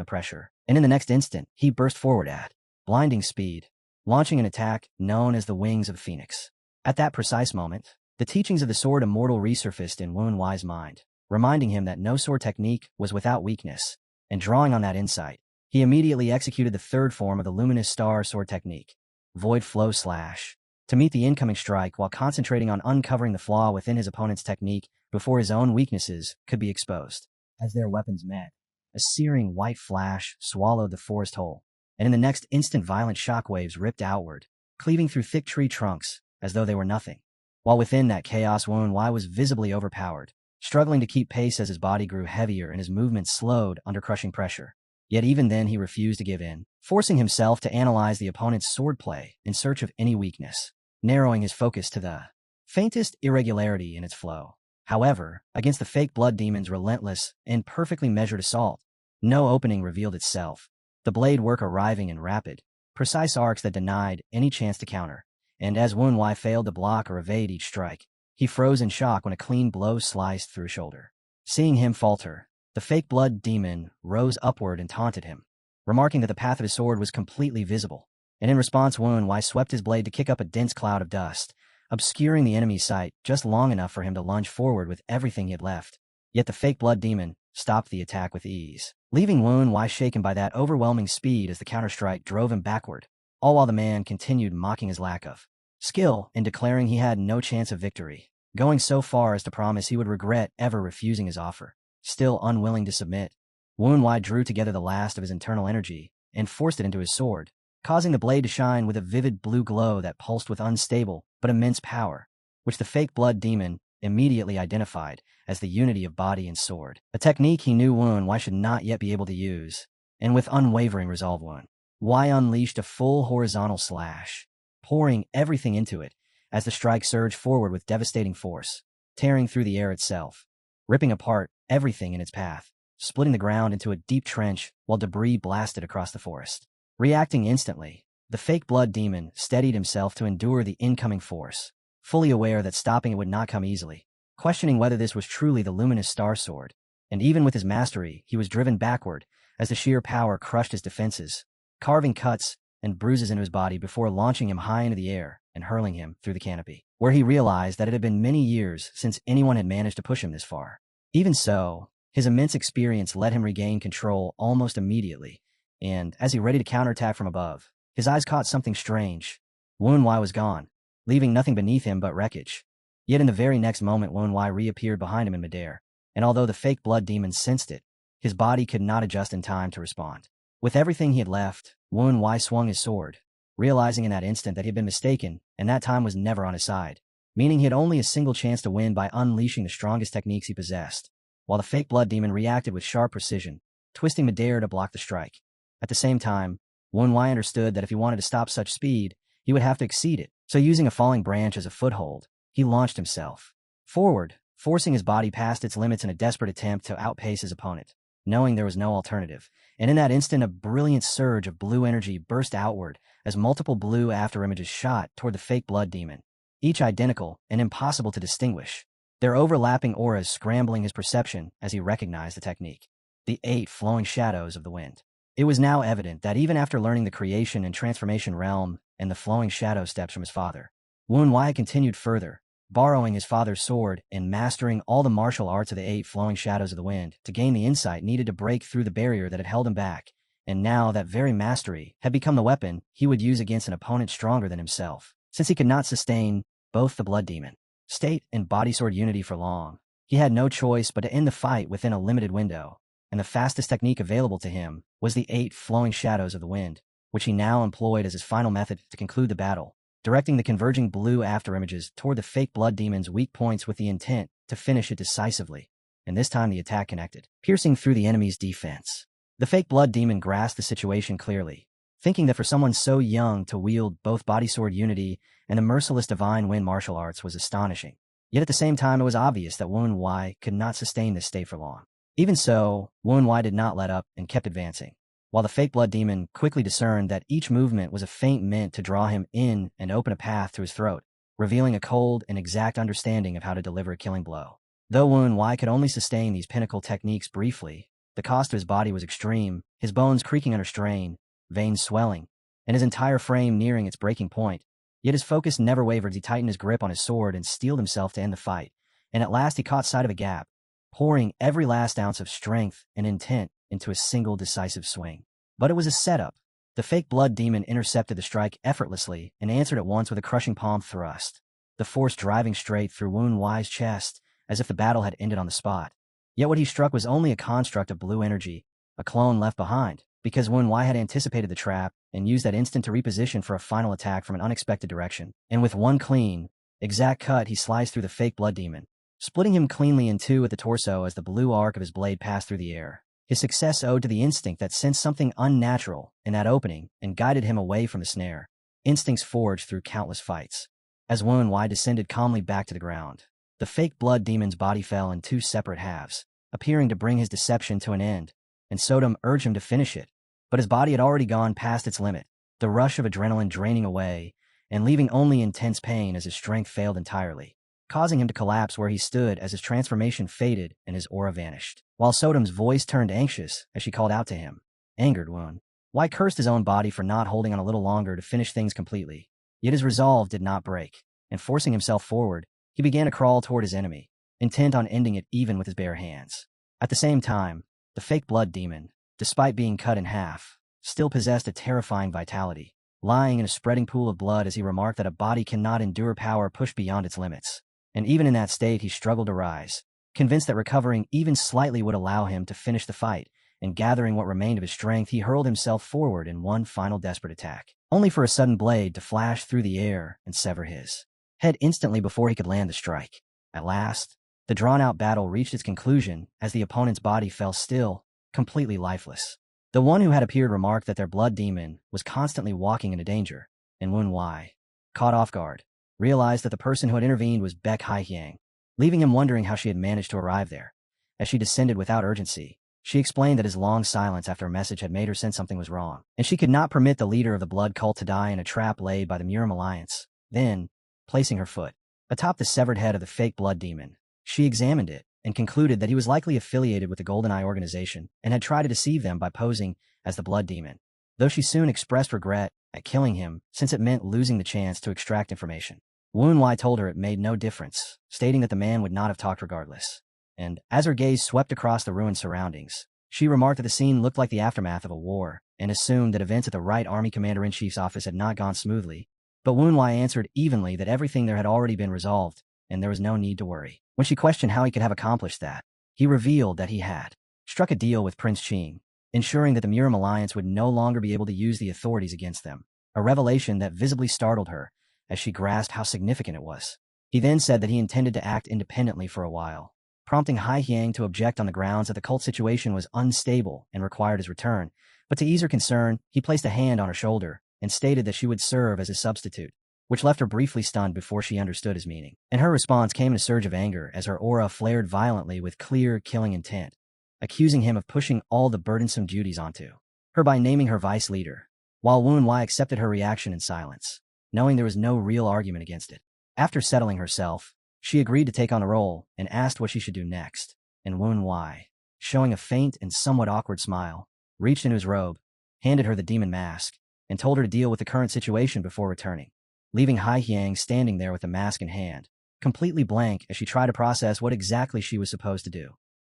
Speaker 1: the pressure. And in the next instant, he burst forward at blinding speed, launching an attack known as the Wings of the Phoenix. At that precise moment, the teachings of the sword immortal resurfaced in Wu Wei's mind, reminding him that no sword technique was without weakness, and drawing on that insight, he immediately executed the third form of the luminous star sword technique, Void Flow Slash, to meet the incoming strike while concentrating on uncovering the flaw within his opponent's technique before his own weaknesses could be exposed. As their weapons met, a searing white flash swallowed the forest whole, and in the next instant violent shockwaves ripped outward, cleaving through thick tree trunks as though they were nothing. While within that chaos, Wu Wei was visibly overpowered, struggling to keep pace as his body grew heavier and his movements slowed under crushing pressure. Yet even then he refused to give in, forcing himself to analyze the opponent's swordplay in search of any weakness, narrowing his focus to the faintest irregularity in its flow. However, against the fake blood demon's relentless and perfectly measured assault, no opening revealed itself, the blade work arriving in rapid, precise arcs that denied any chance to counter. And as Wu Wei failed to block or evade each strike, he froze in shock when a clean blow sliced through his shoulder. Seeing him falter, the fake blood demon rose upward and taunted him, remarking that the path of his sword was completely visible. And in response, Wu Wei swept his blade to kick up a dense cloud of dust, obscuring the enemy's sight just long enough for him to lunge forward with everything he had left. Yet the fake blood demon stopped the attack with ease, leaving Wu Wei shaken by that overwhelming speed as the counterstrike drove him backward, all while the man continued mocking his lack of skill and declaring he had no chance of victory, going so far as to promise he would regret ever refusing his offer. Still unwilling to submit, Wu Wei drew together the last of his internal energy and forced it into his sword, causing the blade to shine with a vivid blue glow that pulsed with unstable but immense power, which the fake blood demon immediately identified as the unity of body and sword, a technique he knew Wu Wei should not yet be able to use. And with unwavering resolve, Wu Wei unleashed a full horizontal slash, pouring everything into it as the strike surged forward with devastating force, tearing through the air itself, ripping apart everything in its path, splitting the ground into a deep trench while debris blasted across the forest. Reacting instantly, the fake blood demon steadied himself to endure the incoming force, fully aware that stopping it would not come easily, questioning whether this was truly the luminous star sword. And even with his mastery, he was driven backward as the sheer power crushed his defenses, carving cuts and bruises into his body before launching him high into the air and hurling him through the canopy, where he realized that it had been many years since anyone had managed to push him this far. Even so, his immense experience let him regain control almost immediately, and as he ready to counterattack from above, his eyes caught something strange. Wu Wei was gone, leaving nothing beneath him but wreckage. Yet in the very next moment, Wu Wei reappeared behind him in midair, and although the fake blood demon sensed it, his body could not adjust in time to respond. With everything he had left, Wu Wei swung his sword, realizing in that instant that he had been mistaken, and that time was never on his side, meaning he had only a single chance to win by unleashing the strongest techniques he possessed, while the fake blood demon reacted with sharp precision, twisting midair to block the strike. At the same time, Wu Wei understood that if he wanted to stop such speed, he would have to exceed it, so using a falling branch as a foothold, he launched himself forward, forcing his body past its limits in a desperate attempt to outpace his opponent, knowing there was no alternative. And in that instant, a brilliant surge of blue energy burst outward as multiple blue afterimages shot toward the fake blood demon, each identical and impossible to distinguish, their overlapping auras scrambling his perception as he recognized the technique. The 8 flowing shadows of the wind. It was now evident that even after learning the creation and transformation realm and the flowing shadow steps from his father, Wu Wei continued further, borrowing his father's sword and mastering all the martial arts of the 8 flowing shadows of the wind to gain the insight needed to break through the barrier that had held him back. And now that very mastery had become the weapon he would use against an opponent stronger than himself, since he could not sustain both the blood demon, state, and body sword unity for long. He had no choice but to end the fight within a limited window, and the fastest technique available to him was the 8 flowing shadows of the wind, which he now employed as his final method to conclude the battle, directing the converging blue afterimages toward the fake blood demon's weak points with the intent to finish it decisively. And this time the attack connected, piercing through the enemy's defense. The fake blood demon grasped the situation clearly, thinking that for someone so young to wield both body sword unity and the merciless divine wind martial arts was astonishing. Yet at the same time, it was obvious that Wu Wai could not sustain this state for long. Even so, Wu Wai did not let up and kept advancing, while the fake blood demon quickly discerned that each movement was a feint meant to draw him in and open a path to his throat, revealing a cold and exact understanding of how to deliver a killing blow. Though Wu Wai could only sustain these pinnacle techniques briefly, the cost to his body was extreme, his bones creaking under strain, veins swelling, and his entire frame nearing its breaking point. Yet his focus never wavered as he tightened his grip on his sword and steeled himself to end the fight, and at last he caught sight of a gap, pouring every last ounce of strength and intent into a single decisive swing. But it was a setup. The fake blood demon intercepted the strike effortlessly and answered at once with a crushing palm thrust, the force driving straight through Wu Wai's chest as if the battle had ended on the spot. Yet what he struck was only a construct of blue energy, a clone left behind, because Wu Wai had anticipated the trap and used that instant to reposition for a final attack from an unexpected direction. And with one clean, exact cut, he sliced through the fake blood demon, splitting him cleanly in two at the torso as the blue arc of his blade passed through the air. His success owed to the instinct that sensed something unnatural in that opening and guided him away from the snare, instincts forged through countless fights. As Wu Wai descended calmly back to the ground, the fake blood demon's body fell in two separate halves, appearing to bring his deception to an end, and Sodom urged him to finish it, but his body had already gone past its limit, the rush of adrenaline draining away and leaving only intense pain as his strength failed entirely, causing him to collapse where he stood as his transformation faded and his aura vanished. While Sodom's voice turned anxious as she called out to him, angered Wu Wai cursed his own body for not holding on a little longer to finish things completely. Yet his resolve did not break, and forcing himself forward, he began to crawl toward his enemy, intent on ending it even with his bare hands. At the same time, the fake blood demon, despite being cut in half, still possessed a terrifying vitality, lying in a spreading pool of blood as he remarked that a body cannot endure power pushed beyond its limits. And even in that state he struggled to rise, convinced that recovering even slightly would allow him to finish the fight, and gathering what remained of his strength he hurled himself forward in one final desperate attack, only for a sudden blade to flash through the air and sever his head instantly before he could land the strike. At last, the drawn-out battle reached its conclusion as the opponent's body fell still, completely lifeless. The one who had appeared remarked that their blood demon was constantly walking into danger, and Wu Wai, caught off guard, realized that the person who had intervened was Baek Hai-hyang, leaving him wondering how she had managed to arrive there. As she descended without urgency, she explained that his long silence after a message had made her sense something was wrong, and she could not permit the leader of the blood cult to die in a trap laid by the Murim Alliance. Then, placing her foot atop the severed head of the fake blood demon, she examined it and concluded that he was likely affiliated with the GoldenEye organization and had tried to deceive them by posing as the blood demon, though she soon expressed regret at killing him since it meant losing the chance to extract information. Wu Wai told her it made no difference, stating that the man would not have talked regardless. And, as her gaze swept across the ruined surroundings, she remarked that the scene looked like the aftermath of a war and assumed that events at the Right Army Commander-in-Chief's office had not gone smoothly. But Wu Wai answered evenly that everything there had already been resolved, and there was no need to worry. When she questioned how he could have accomplished that, he revealed that he had struck a deal with Prince Qing, ensuring that the Murim Alliance would no longer be able to use the authorities against them, a revelation that visibly startled her as she grasped how significant it was. He then said that he intended to act independently for a while, prompting Hai-hyang to object on the grounds that the cult situation was unstable and required his return, but to ease her concern, he placed a hand on her shoulder and stated that she would serve as his substitute, which left her briefly stunned before she understood his meaning. And her response came in a surge of anger as her aura flared violently with clear, killing intent, accusing him of pushing all the burdensome duties onto her by naming her vice leader, while Wu Wai accepted her reaction in silence, knowing there was no real argument against it. After settling herself, she agreed to take on the role and asked what she should do next, and Wu Wai, showing a faint and somewhat awkward smile, reached into his robe, handed her the demon mask, and told her to deal with the current situation before returning, leaving Hai-hyang standing there with the mask in hand, completely blank as she tried to process what exactly she was supposed to do.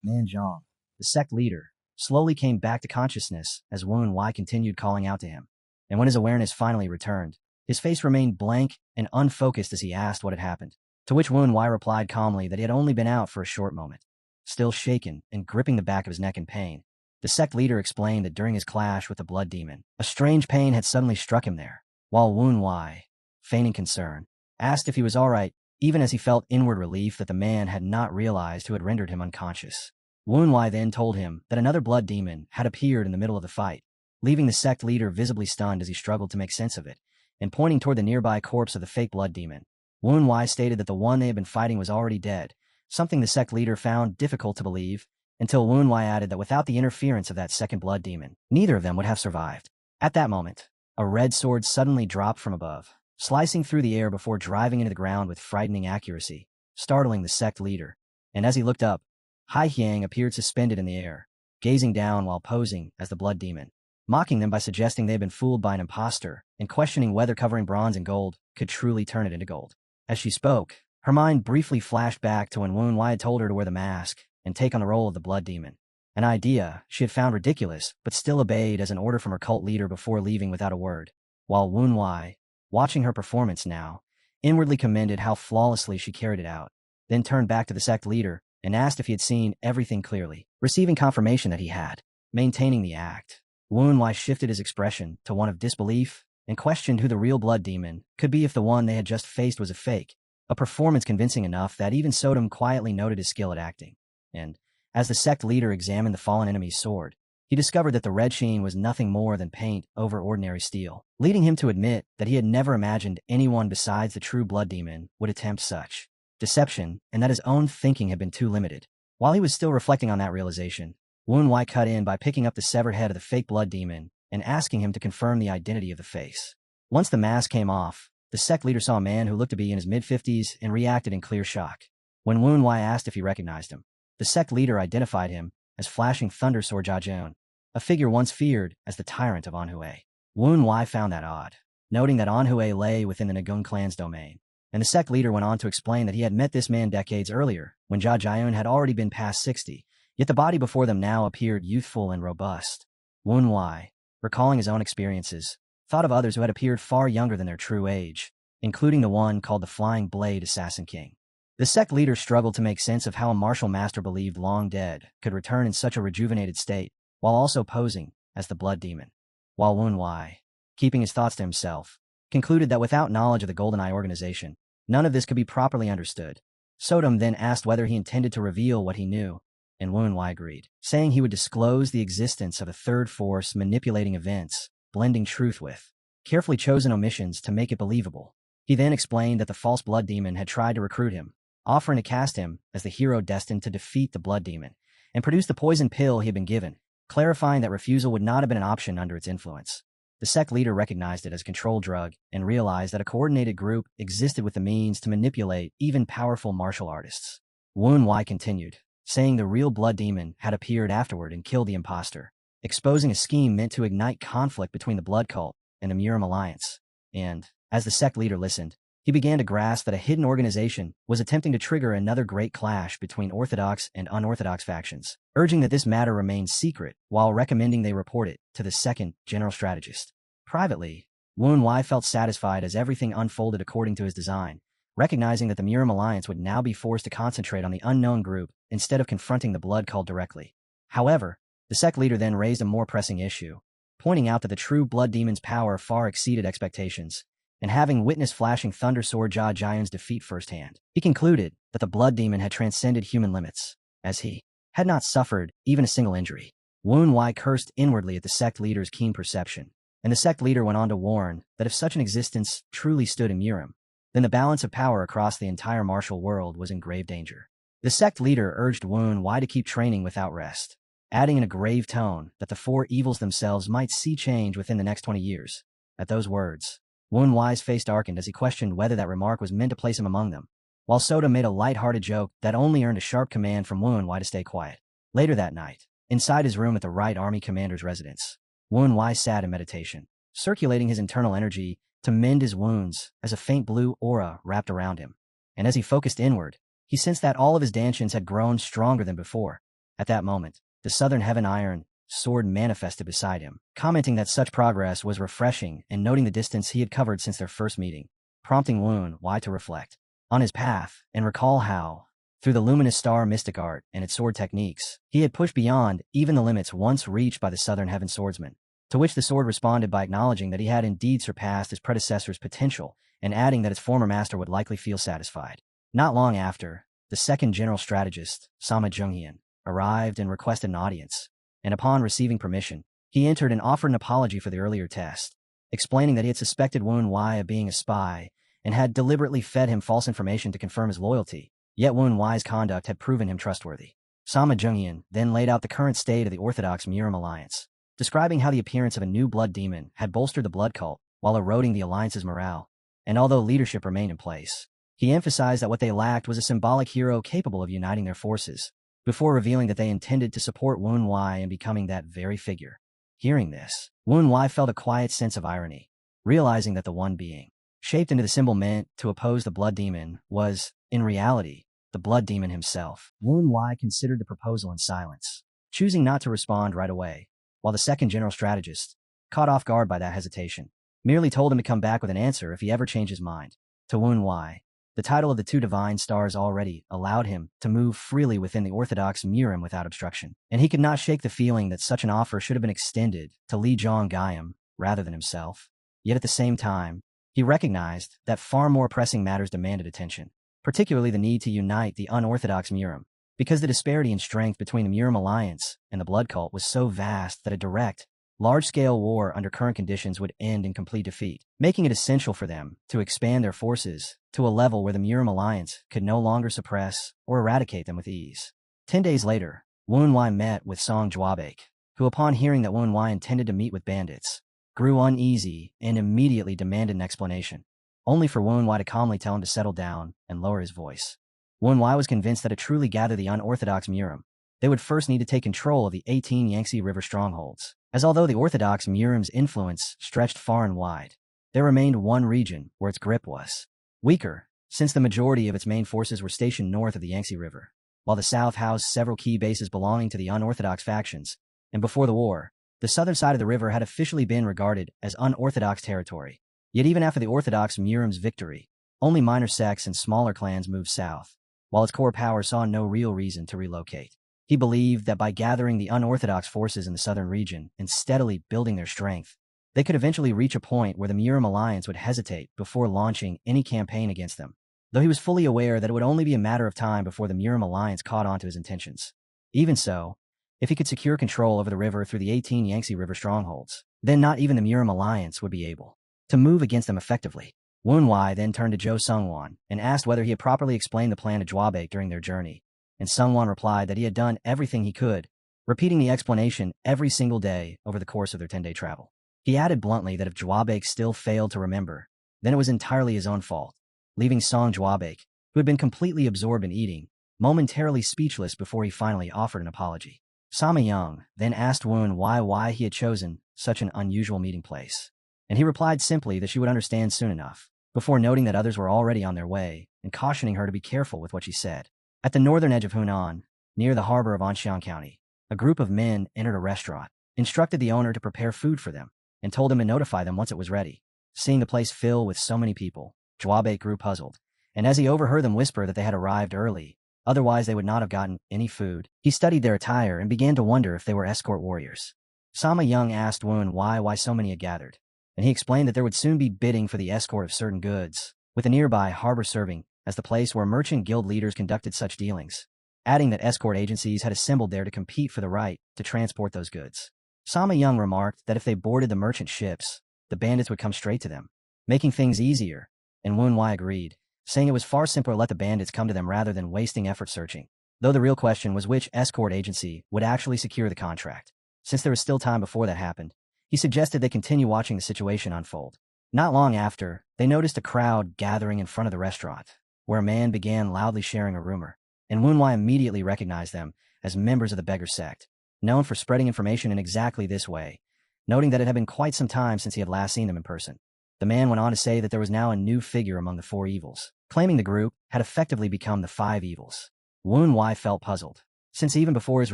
Speaker 1: Manjong, the sect leader, slowly came back to consciousness as Wu Wai continued calling out to him, and when his awareness finally returned, his face remained blank and unfocused as he asked what had happened, to which Wu Wai replied calmly that he had only been out for a short moment. Still shaken and gripping the back of his neck in pain, the sect leader explained that during his clash with the blood demon, a strange pain had suddenly struck him there, while Wu Wai, feigning concern, asked if he was all right, even as he felt inward relief that the man had not realized who had rendered him unconscious. Wu Wai then told him that another blood demon had appeared in the middle of the fight, leaving the sect leader visibly stunned as he struggled to make sense of it, and pointing toward the nearby corpse of the fake blood demon. Wu Wai stated that the one they had been fighting was already dead, something the sect leader found difficult to believe, until Wu Wai added that without the interference of that second blood demon, neither of them would have survived. At that moment, a red sword suddenly dropped from above, slicing through the air before driving into the ground with frightening accuracy, startling the sect leader. And as he looked up, Hai Hyang appeared suspended in the air, gazing down while posing as the blood demon, mocking them by suggesting they had been fooled by an impostor and questioning whether covering bronze in gold could truly turn it into gold. As she spoke, her mind briefly flashed back to when Wu Wai had told her to wear the mask and take on the role of the blood demon, an idea she had found ridiculous but still obeyed as an order from her cult leader before leaving without a word, while Wu Wai, watching her performance now, inwardly commended how flawlessly she carried it out, then turned back to the sect leader and asked if he had seen everything clearly, receiving confirmation that he had. Maintaining the act, Wu Wai shifted his expression to one of disbelief and questioned who the real blood demon could be if the one they had just faced was a fake, a performance convincing enough that even Sodom quietly noted his skill at acting. And, as the sect leader examined the fallen enemy's sword, he discovered that the red sheen was nothing more than paint over ordinary steel, leading him to admit that he had never imagined anyone besides the true blood demon would attempt such deception, and that his own thinking had been too limited. While he was still reflecting on that realization, Wu Wai cut in by picking up the severed head of the fake blood demon and asking him to confirm the identity of the face. Once the mask came off, the sect leader saw a man who looked to be in his mid-50s and reacted in clear shock. When Wu Wai asked if he recognized him, the sect leader identified him as Flashing Thunder Sword Jia, a figure once feared as the tyrant of Manhwa. Wu Wai found that odd, noting that Manhwa lay within the Nagung clan's domain, and the sect leader went on to explain that he had met this man decades earlier, when Jia had already been past 60, yet the body before them now appeared youthful and robust. Wu Wai, recalling his own experiences, thought of others who had appeared far younger than their true age, including the one called the Flying Blade Assassin King. The sect leader struggled to make sense of how a martial master believed long dead could return in such a rejuvenated state, while also posing as the blood demon. While Wu Wai, keeping his thoughts to himself, concluded that without knowledge of the GoldenEye organization, none of this could be properly understood. Sodom then asked whether he intended to reveal what he knew, and Wu Wai agreed, saying he would disclose the existence of a third force manipulating events, blending truth with carefully chosen omissions to make it believable. He then explained that the false blood demon had tried to recruit him, offering to cast him as the hero destined to defeat the blood demon, and produce the poison pill he had been given, clarifying that refusal would not have been an option under its influence. The sect leader recognized it as a controlled drug and realized that a coordinated group existed with the means to manipulate even powerful martial artists. Wu Wai continued, saying the real blood demon had appeared afterward and killed the imposter, exposing a scheme meant to ignite conflict between the blood cult and the Murim alliance. And, as the sect leader listened, he began to grasp that a hidden organization was attempting to trigger another great clash between orthodox and unorthodox factions, urging that this matter remain secret while recommending they report it to the second general strategist. Privately, Wu Wai felt satisfied as everything unfolded according to his design, recognizing that the Murim alliance would now be forced to concentrate on the unknown group instead of confronting the blood cult directly. However, the sect leader then raised a more pressing issue, pointing out that the true blood demon's power far exceeded expectations, and having witnessed Flashing Thunder Sword Jia defeat firsthand, he concluded that the blood demon had transcended human limits, as he had not suffered even a single injury. Wu Wai cursed inwardly at the sect leader's keen perception, and the sect leader went on to warn that if such an existence truly stood in Murim, then the balance of power across the entire martial world was in grave danger. The sect leader urged Wu Wai to keep training without rest, adding in a grave tone that the four evils themselves might see change within the next 20 years. At those words, Wu Wai's face darkened as he questioned whether that remark was meant to place him among them, while Soda made a light-hearted joke that only earned a sharp command from Wu Wai to stay quiet. Later that night, inside his room at the Right Army Commander's residence, Wu Wai sat in meditation, circulating his internal energy to mend his wounds as a faint blue aura wrapped around him. And as he focused inward, he sensed that all of his dantians had grown stronger than before. At that moment, the Southern Heaven Iron sword manifested beside him, commenting that such progress was refreshing and noting the distance he had covered since their first meeting, prompting Wu Wai to reflect on his path and recall how, through the luminous star mystic art and its sword techniques, he had pushed beyond even the limits once reached by the Southern Heaven swordsman, to which the sword responded by acknowledging that he had indeed surpassed his predecessor's potential and adding that its former master would likely feel satisfied. Not long after, the second general strategist, Sama Junghian, arrived and requested an audience, and upon receiving permission, he entered and offered an apology for the earlier test, explaining that he had suspected Wu Wai of being a spy and had deliberately fed him false information to confirm his loyalty, yet Wen Wei's conduct had proven him trustworthy. Sama Jungyan then laid out the current state of the Orthodox Murim alliance, describing how the appearance of a new blood demon had bolstered the blood cult while eroding the alliance's morale. And although leadership remained in place, he emphasized that what they lacked was a symbolic hero capable of uniting their forces, before revealing that they intended to support Wen Wei in becoming that very figure. Hearing this, Wen Wei felt a quiet sense of irony, realizing that the one being, shaped into the symbol meant to oppose the blood demon, was, in reality, the blood demon himself. Wen Wei considered the proposal in silence, choosing not to respond right away, while the second general strategist, caught off guard by that hesitation, merely told him to come back with an answer if he ever changed his mind. To Wen Wei, the title of the two divine stars already allowed him to move freely within the Orthodox Murim without obstruction, and he could not shake the feeling that such an offer should have been extended to Li Zhonggayam rather than himself. Yet at the same time, he recognized that far more pressing matters demanded attention, particularly the need to unite the unorthodox Murim, because the disparity in strength between the Murim alliance and the blood cult was so vast that a direct, large-scale war under current conditions would end in complete defeat, making it essential for them to expand their forces to a level where the Murim alliance could no longer suppress or eradicate them with ease. 10 days later, Wen Wei met with Song Juabek, who upon hearing that Wen Wei intended to meet with bandits, grew uneasy and immediately demanded an explanation, only for Wen Wei to calmly tell him to settle down and lower his voice. Wen Wei was convinced that to truly gather the unorthodox Murim, they would first need to take control of the 18 Yangtze River strongholds, as although the Orthodox Murim's influence stretched far and wide, there remained one region where its grip was weaker, since the majority of its main forces were stationed north of the Yangtze River, while the south housed several key bases belonging to the unorthodox factions, and before the war, the southern side of the river had officially been regarded as unorthodox territory. Yet even after the Orthodox Murim's victory, only minor sects and smaller clans moved south, while its core power saw no real reason to relocate. He believed that by gathering the unorthodox forces in the southern region and steadily building their strength, they could eventually reach a point where the Murim alliance would hesitate before launching any campaign against them, though he was fully aware that it would only be a matter of time before the Murim alliance caught on to his intentions. Even so, if he could secure control over the river through the 18 Yangtze River strongholds, then not even the Murim alliance would be able to move against them effectively. Wen Wei then turned to Zhou Sungwan and asked whether he had properly explained the plan to Juabek during their journey, and Sungwan replied that he had done everything he could, repeating the explanation every single day over the course of their 10-day travel. He added bluntly that if Juabek still failed to remember, then it was entirely his own fault, leaving Song Juabek, who had been completely absorbed in eating, momentarily speechless before he finally offered an apology. Sama Young then asked Wen why he had chosen such an unusual meeting place, and he replied simply that she would understand soon enough, before noting that others were already on their way and cautioning her to be careful with what she said. At the northern edge of Hunan, near the harbor of Anxiang County, a group of men entered a restaurant, instructed the owner to prepare food for them, and told him to notify them once it was ready. Seeing the place fill with so many people, Juabek grew puzzled, and as he overheard them whisper that they had arrived early, otherwise they would not have gotten any food, he studied their attire and began to wonder if they were escort warriors. Sama Young asked Wen why so many had gathered, and he explained that there would soon be bidding for the escort of certain goods, with the nearby harbor serving as the place where merchant guild leaders conducted such dealings, adding that escort agencies had assembled there to compete for the right to transport those goods. Sama Young remarked that if they boarded the merchant ships, the bandits would come straight to them, making things easier, and Wen Wei agreed, saying it was far simpler to let the bandits come to them rather than wasting effort searching, though the real question was which escort agency would actually secure the contract. Since there was still time before that happened, he suggested they continue watching the situation unfold. Not long after, they noticed a crowd gathering in front of the restaurant, where a man began loudly sharing a rumor, and Wen Wei immediately recognized them as members of the beggar sect, known for spreading information in exactly this way, noting that it had been quite some time since he had last seen them in person. The man went on to say that there was now a new figure among the four evils, claiming the group had effectively become the five evils. Wen Wei felt puzzled, since even before his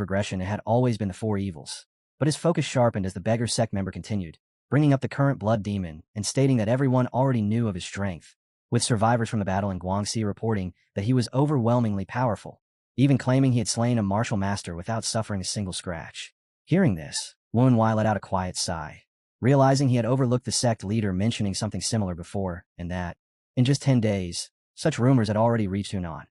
Speaker 1: regression it had always been the four evils, but his focus sharpened as the beggar sect member continued, bringing up the current blood demon and stating that everyone already knew of his strength, with survivors from the battle in Guangxi reporting that he was overwhelmingly powerful, even claiming he had slain a martial master without suffering a single scratch. Hearing this, Wen Wei let out a quiet sigh, realizing he had overlooked the sect leader mentioning something similar before, and that, in just 10 days, such rumors had already reached Hunan.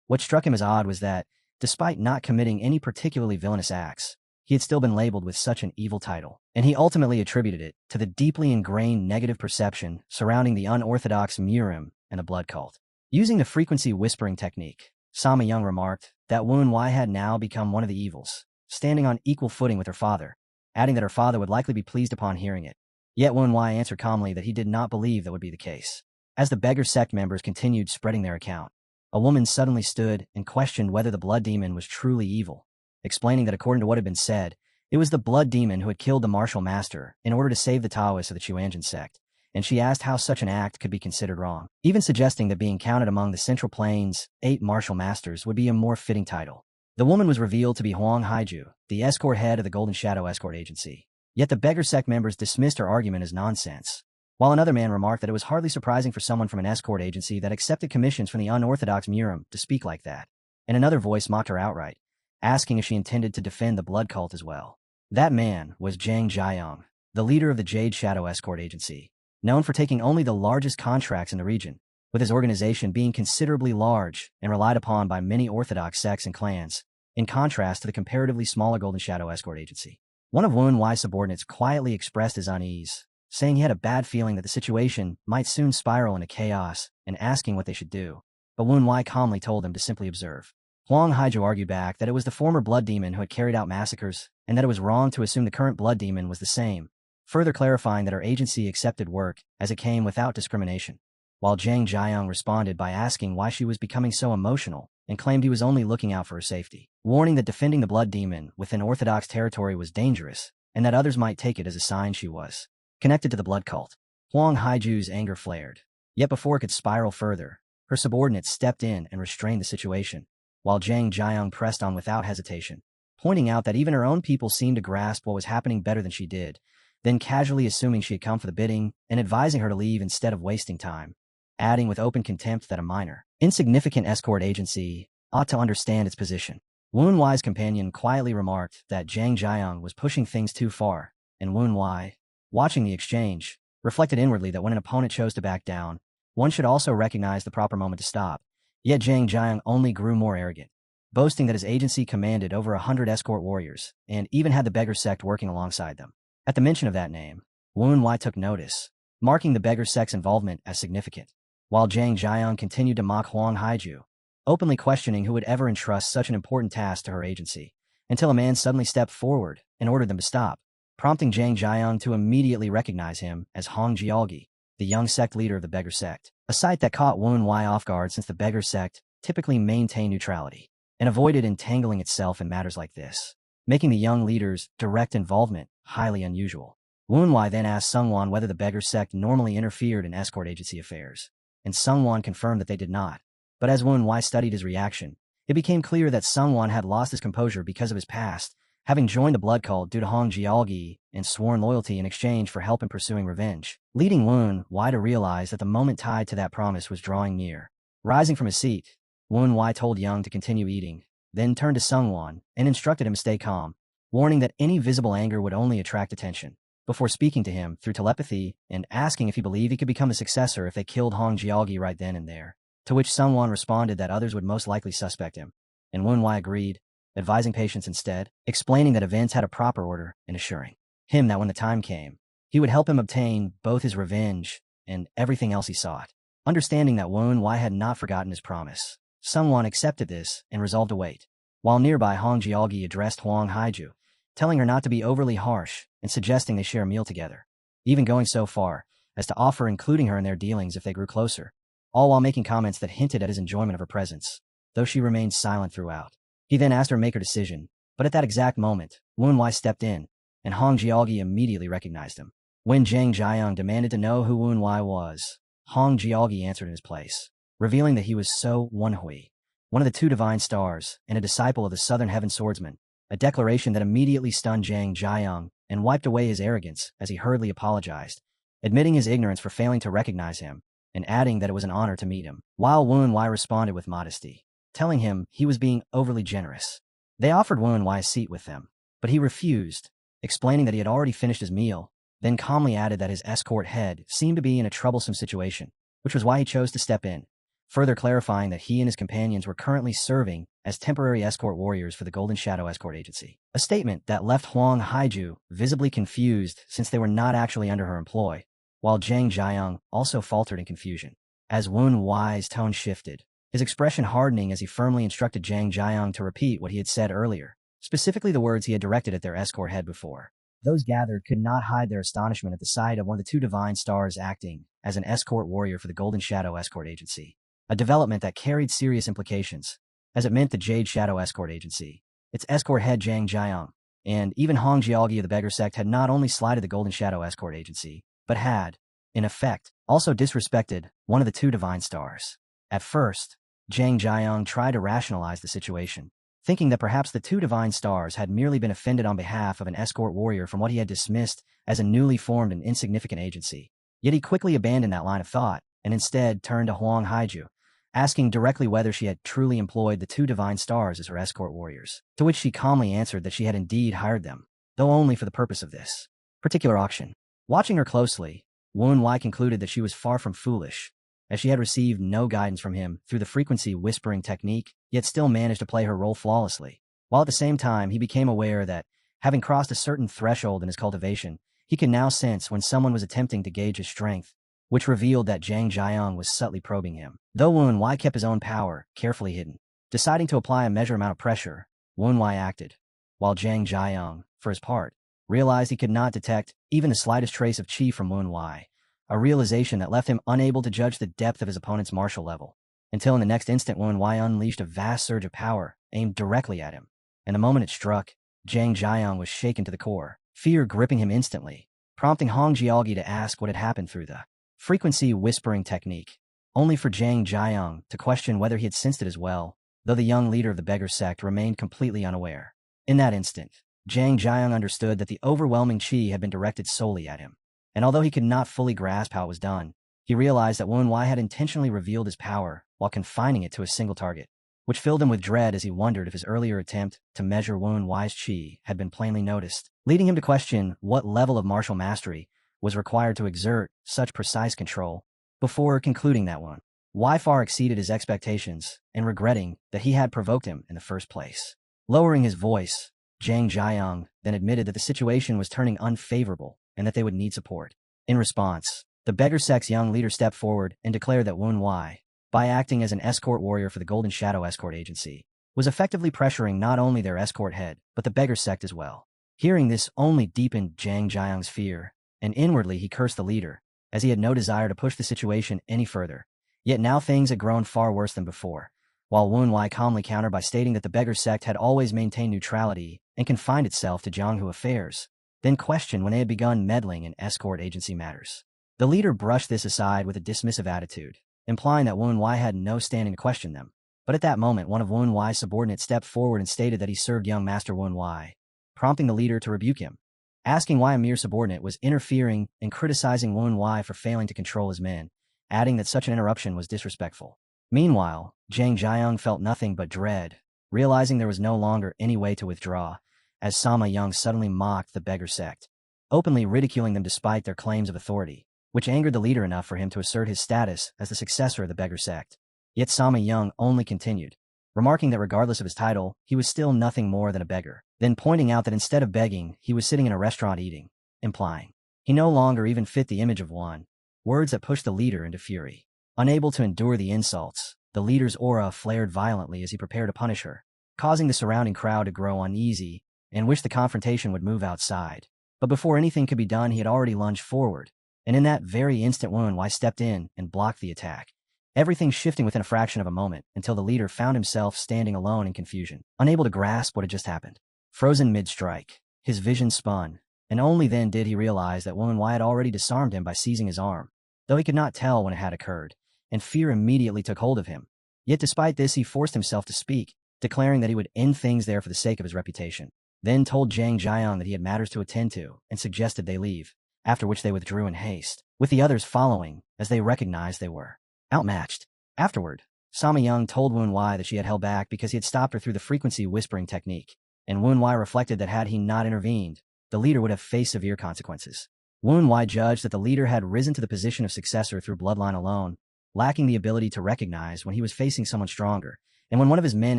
Speaker 1: What struck him as odd was that, despite not committing any particularly villainous acts, he had still been labeled with such an evil title, and he ultimately attributed it to the deeply ingrained negative perception surrounding the unorthodox Murim and the blood cult. Using the frequency whispering technique, Sama Young remarked that Wu Wai had now become one of the evils, standing on equal footing with her father, adding that her father would likely be pleased upon hearing it. Yet Wu Wai answered calmly that he did not believe that would be the case. As the beggar sect members continued spreading their account, a woman suddenly stood and questioned whether the blood demon was truly evil, explaining that according to what had been said, it was the blood demon who had killed the martial master in order to save the Taoists of the Chuanjin sect, and she asked how such an act could be considered wrong, even suggesting that being counted among the Central Plains' 8 martial masters would be a more fitting title. The woman was revealed to be Huang Haiju, the escort head of the Golden Shadow Escort Agency. Yet the beggar sect members dismissed her argument as nonsense, while another man remarked that it was hardly surprising for someone from an escort agency that accepted commissions from the unorthodox Murim to speak like that, and another voice mocked her outright, asking if she intended to defend the blood cult as well. That man was Zhang Jiayong, the leader of the Jade Shadow Escort Agency, known for taking only the largest contracts in the region, with his organization being considerably large and relied upon by many orthodox sects and clans, in contrast to the comparatively smaller Golden Shadow Escort Agency. One of Wu Wai's subordinates quietly expressed his unease, saying he had a bad feeling that the situation might soon spiral into chaos and asking what they should do, but Wu Wai calmly told him to simply observe. Huang Haiju argued back that it was the former blood demon who had carried out massacres and that it was wrong to assume the current blood demon was the same, further clarifying that her agency accepted work as it came without discrimination, while Zhang Jiayong responded by asking why she was becoming so emotional and claimed he was only looking out for her safety, warning that defending the blood demon within orthodox territory was dangerous and that others might take it as a sign she was connected to the blood cult. Huang Haiju's anger flared, yet before it could spiral further, her subordinates stepped in and restrained the situation, while Zhang Jiayong pressed on without hesitation, pointing out that even her own people seemed to grasp what was happening better than she did, then casually assuming she had come for the bidding and advising her to leave instead of wasting time, adding with open contempt that a minor, insignificant escort agency ought to understand its position. Wu Wai's companion quietly remarked that Zhang Jiayong was pushing things too far, and Wu Wai, watching the exchange, reflected inwardly that when an opponent chose to back down, one should also recognize the proper moment to stop. Yet Zhang Jiayong only grew more arrogant, boasting that his agency commanded over 100 escort warriors and even had the beggar sect working alongside them. At the mention of that name, Wu Wai took notice, marking the beggar sect's involvement as significant, while Zhang Jiayong continued to mock Huang Haiju, openly questioning who would ever entrust such an important task to her agency, until a man suddenly stepped forward and ordered them to stop, prompting Zhang Jiayong to immediately recognize him as Hong Jialgi, the young sect leader of the beggar sect, a sight that caught Wu Wai off guard since the beggar sect typically maintained neutrality and avoided entangling itself in matters like this, making the young leader's direct involvement highly unusual. Wu Wai then asked Sungwon whether the beggar sect normally interfered in escort agency affairs, and Sungwon confirmed that they did not. But as Wu Wai studied his reaction, it became clear that Sungwon had lost his composure because of his past, having joined the blood cult due to Hong Jialgi and sworn loyalty in exchange for help in pursuing revenge, leading Wu Wai to realize that the moment tied to that promise was drawing near. Rising from his seat, Wu Wai told Young to continue eating, then turned to Sungwon and instructed him to stay calm, warning that any visible anger would only attract attention, before speaking to him through telepathy and asking if he believed he could become the successor if they killed Hong Jialgi right then and there, to which Sungwon responded that others would most likely suspect him, and Wu Wai agreed, advising patience instead, explaining that events had a proper order and assuring him that when the time came, he would help him obtain both his revenge and everything else he sought. Understanding that Wu Wai had not forgotten his promise, Sungwon accepted this and resolved to wait, while nearby Hong Jialgi addressed Huang Haiju, telling her not to be overly harsh and suggesting they share a meal together, even going so far as to offer including her in their dealings if they grew closer, all while making comments that hinted at his enjoyment of her presence, though she remained silent throughout. He then asked her to make her decision, but at that exact moment, Wu Wai stepped in, and Hong Jialgi immediately recognized him. When Zhang Jiayong demanded to know who Wu Wai was, Hong Jialgi answered in his place, revealing that he was So Wenhui, one of the 2 divine stars and a disciple of the Southern Heaven Swordsman, a declaration that immediately stunned Zhang Jiayong and wiped away his arrogance as he hurriedly apologized, admitting his ignorance for failing to recognize him, and adding that it was an honor to meet him, while Wu Wai responded with modesty, telling him he was being overly generous. They offered Wu Wai a seat with them, but he refused, explaining that he had already finished his meal, then calmly added that his escort head seemed to be in a troublesome situation, which was why he chose to step in, further clarifying that he and his companions were currently serving as temporary escort warriors for the Golden Shadow Escort Agency, a statement that left Huang Haiju visibly confused since they were not actually under her employ, while Zhang Jiayong also faltered in confusion. as Woon Wai's tone shifted, his expression hardening as he firmly instructed Jang Jiang to repeat what he had said earlier, specifically the words he had directed at their escort head before. Those gathered could not hide their astonishment at the sight of one of the two divine stars acting as an escort warrior for the Golden Shadow Escort Agency, a development that carried serious implications, as it meant the Jade Shadow Escort Agency, its escort head Jang Jiang, and even Hong Jialgi of the Beggar Sect had not only slighted the Golden Shadow Escort Agency, but had, in effect, also disrespected one of the two divine stars. At first, Jang Jiang tried to rationalize the situation, thinking that perhaps the two divine stars had merely been offended on behalf of an escort warrior from what he had dismissed as a newly formed and insignificant agency. Yet he quickly abandoned that line of thought and instead turned to Huang Haiju, asking directly whether she had truly employed the two divine stars as her escort warriors, to which she calmly answered that she had indeed hired them, though only for the purpose of this particular auction. Watching her closely, Woon Wai concluded that she was far from foolish, as she had received no guidance from him through the frequency whispering technique, yet still managed to play her role flawlessly, while at the same time he became aware that, having crossed a certain threshold in his cultivation, he could now sense when someone was attempting to gauge his strength, which revealed that Jang Jiang was subtly probing him. Though Woon Wai kept his own power carefully hidden, deciding to apply a measured amount of pressure, Woon Wai acted, while Jang Jiang, for his part, realized he could not detect even the slightest trace of chi from Woon Wai, a realization that left him unable to judge the depth of his opponent's martial level, until in the next instant Woon Wai unleashed a vast surge of power aimed directly at him, and the moment it struck, Jang Jiang was shaken to the core, fear gripping him instantly, prompting Hong Jialgi to ask what had happened through the frequency whispering technique, only for Jang Jiang to question whether he had sensed it as well, though the young leader of the Beggar Sect remained completely unaware. In that instant, Jang Jiang understood that the overwhelming chi had been directed solely at him, and although he could not fully grasp how it was done, he realized that Woon Wai had intentionally revealed his power while confining it to a single target, which filled him with dread as he wondered if his earlier attempt to measure Woon Wai's chi had been plainly noticed, leading him to question what level of martial mastery was required to exert such precise control. Before concluding that Woon Wai far exceeded his expectations and regretting that he had provoked him in the first place. Lowering his voice, Jang Jiang then admitted that the situation was turning unfavorable and that they would need support. In response, the Beggar Sect's young leader stepped forward and declared that Woon Wai, by acting as an escort warrior for the Golden Shadow Escort Agency, was effectively pressuring not only their escort head, but the Beggar Sect as well. Hearing this only deepened Jang Jiang's fear, and inwardly he cursed the leader, as he had no desire to push the situation any further. Yet now things had grown far worse than before, while Woon Wai calmly countered by stating that the Beggar Sect had always maintained neutrality and confined itself to Jianghu affairs, then questioned when they had begun meddling in escort agency matters. The leader brushed this aside with a dismissive attitude, implying that Woon Wai had no standing to question them. But at that moment, one of Woon Wai's subordinates stepped forward and stated that he served young Master Woon Wai, prompting the leader to rebuke him, asking why a mere subordinate was interfering and criticizing Woon Wai for failing to control his men, adding that such an interruption was disrespectful. Meanwhile, Jang Jiang felt nothing but dread, realizing there was no longer any way to withdraw, as Sama Young suddenly mocked the Beggar Sect, openly ridiculing them despite their claims of authority, which angered the leader enough for him to assert his status as the successor of the Beggar Sect. Yet Sama Young only continued, remarking that regardless of his title, he was still nothing more than a beggar, then pointing out that instead of begging, he was sitting in a restaurant eating, implying he no longer even fit the image of one, words that pushed the leader into fury. Unable to endure the insults, the leader's aura flared violently as he prepared to punish her, causing the surrounding crowd to grow uneasy and wish the confrontation would move outside. But before anything could be done, he had already lunged forward, and in that very instant Woon Wai stepped in and blocked the attack, everything shifting within a fraction of a moment until the leader found himself standing alone in confusion, unable to grasp what had just happened. Frozen mid-strike, his vision spun, and only then did he realize that Woon Wai had already disarmed him by seizing his arm, though he could not tell when it had occurred, and fear immediately took hold of him. Yet despite this, he forced himself to speak, declaring that he would end things there for the sake of his reputation, then told Jang Jiang that he had matters to attend to and suggested they leave, after which they withdrew in haste, with the others following as they recognized they were outmatched. Afterward, Sama Young told Woon Wai that she had held back because he had stopped her through the frequency whispering technique, and Woon Wai reflected that had he not intervened, the leader would have faced severe consequences. Woon Wai judged that the leader had risen to the position of successor through bloodline alone, lacking the ability to recognize when he was facing someone stronger, and when one of his men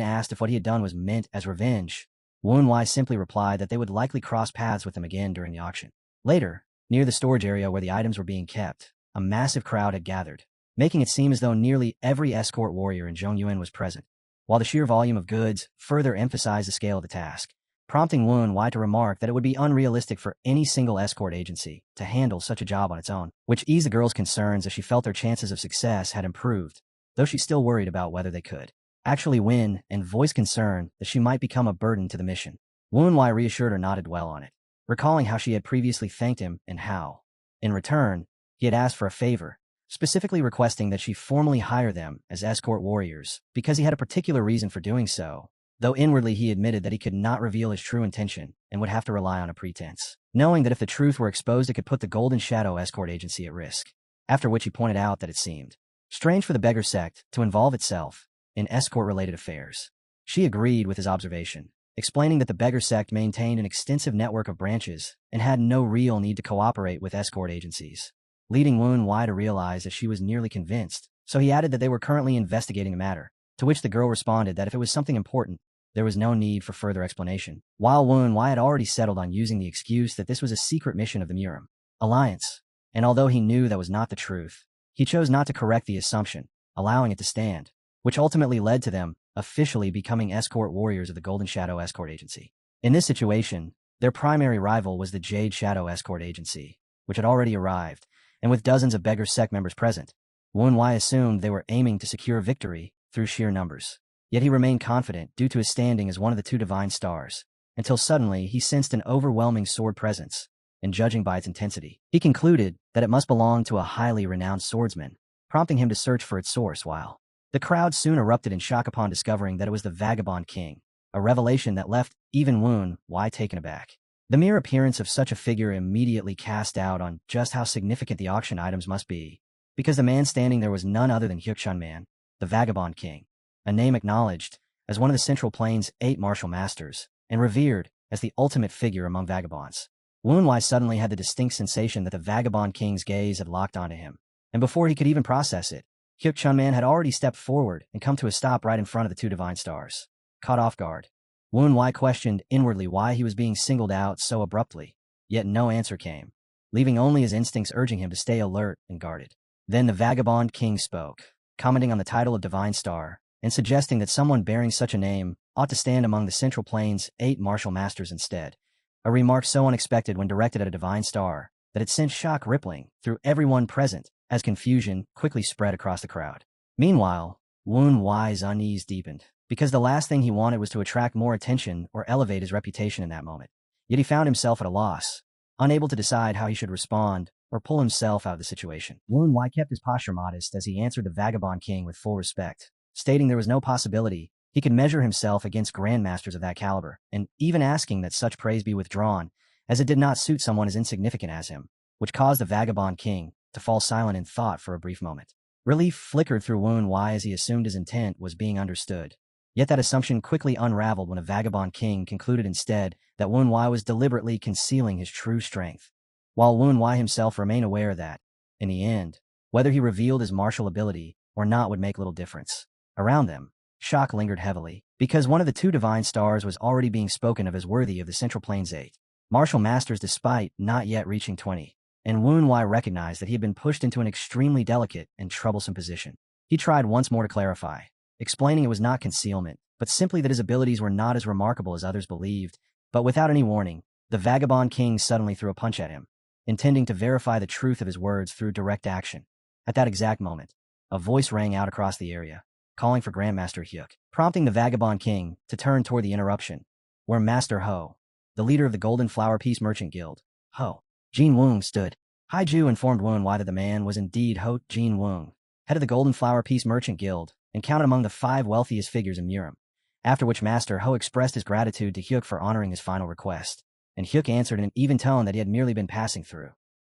Speaker 1: asked if what he had done was meant as revenge, Woon Wai simply replied that they would likely cross paths with him again during the auction. Later, near the storage area where the items were being kept, a massive crowd had gathered, making it seem as though nearly every escort warrior in Zhongyuan was present, while the sheer volume of goods further emphasized the scale of the task, prompting Wu and Wai to remark that it would be unrealistic for any single escort agency to handle such a job on its own, which eased the girl's concerns as she felt their chances of success had improved, though she still worried about whether they could actually win and voiced concern that she might become a burden to the mission. Wu and Wai reassured her not to dwell on it, recalling how she had previously thanked him and how, in return, he had asked for a favor, specifically requesting that she formally hire them as escort warriors because he had a particular reason for doing so, though inwardly he admitted that he could not reveal his true intention and would have to rely on a pretense, knowing that if the truth were exposed it could put the Golden Shadow escort agency at risk, after which he pointed out that it seemed strange for the beggar sect to involve itself in escort-related affairs. She agreed with his observation, explaining that the beggar sect maintained an extensive network of branches and had no real need to cooperate with escort agencies, leading Wu and Wai to realize that she was nearly convinced, so he added that they were currently investigating the matter, to which the girl responded that if it was something important, there was no need for further explanation, while Wu and Wai had already settled on using the excuse that this was a secret mission of the Murim Alliance, and although he knew that was not the truth, he chose not to correct the assumption, allowing it to stand, which ultimately led to them officially becoming escort warriors of the Golden Shadow Escort Agency. In this situation, their primary rival was the Jade Shadow Escort Agency, which had already arrived, and with dozens of beggar sect members present, Wu and Wai assumed they were aiming to secure victory through sheer numbers. Yet he remained confident due to his standing as one of the two divine stars, until suddenly he sensed an overwhelming sword presence, and judging by its intensity, he concluded that it must belong to a highly renowned swordsman, prompting him to search for its source while the crowd soon erupted in shock upon discovering that it was the Vagabond King, a revelation that left even Wu and Wai taken aback. The mere appearance of such a figure immediately cast doubt on just how significant the auction items must be, because the man standing there was none other than Hyuk-Chun-man, the Vagabond King, a name acknowledged as one of the Central Plains' 8 martial masters, and revered as the ultimate figure among vagabonds. Wu and Wai suddenly had the distinct sensation that the Vagabond King's gaze had locked onto him, and before he could even process it, Hyuk-Chun-man had already stepped forward and come to a stop right in front of the two divine stars. Caught off guard, Wu and Wai questioned inwardly why he was being singled out so abruptly, yet no answer came, leaving only his instincts urging him to stay alert and guarded. Then the Vagabond King spoke, commenting on the title of Divine Star, and suggesting that someone bearing such a name ought to stand among the Central Plains' 8 martial masters instead, a remark so unexpected when directed at a divine star that it sent shock rippling through everyone present as confusion quickly spread across the crowd. Meanwhile, Wu and Wai's unease deepened, because the last thing he wanted was to attract more attention or elevate his reputation in that moment. Yet he found himself at a loss, unable to decide how he should respond or pull himself out of the situation. Wu and Wai kept his posture modest as he answered the Vagabond King with full respect, stating there was no possibility he could measure himself against grandmasters of that caliber, and even asking that such praise be withdrawn, as it did not suit someone as insignificant as him, which caused the Vagabond King to fall silent in thought for a brief moment. Relief flickered through Wu and Wai as he assumed his intent was being understood. Yet that assumption quickly unraveled when a Vagabond King concluded instead that Wu and Wai was deliberately concealing his true strength, while Wu and Wai himself remained aware that, in the end, whether he revealed his martial ability or not would make little difference. Around them, shock lingered heavily, because one of the two divine stars was already being spoken of as worthy of the Central Plains 8 martial masters despite not yet reaching 20. And Wu and Wai recognized that he had been pushed into an extremely delicate and troublesome position. He tried once more to clarify, explaining it was not concealment, but simply that his abilities were not as remarkable as others believed. But without any warning, the Vagabond King suddenly threw a punch at him, intending to verify the truth of his words through direct action. At that exact moment, a voice rang out across the area, calling for Grandmaster Hyuk, prompting the Vagabond King to turn toward the interruption, where Master Ho, the leader of the Golden Flower Piece Merchant Guild, Ho Jin Woong, stood. Haiju informed Wu and Wai that the man was indeed Ho Jin Woong, head of the Golden Flower Piece Merchant Guild, and counted among the 5 wealthiest figures in Murim, after which Master Ho expressed his gratitude to Hyuk for honoring his final request, and Hyuk answered in an even tone that he had merely been passing through.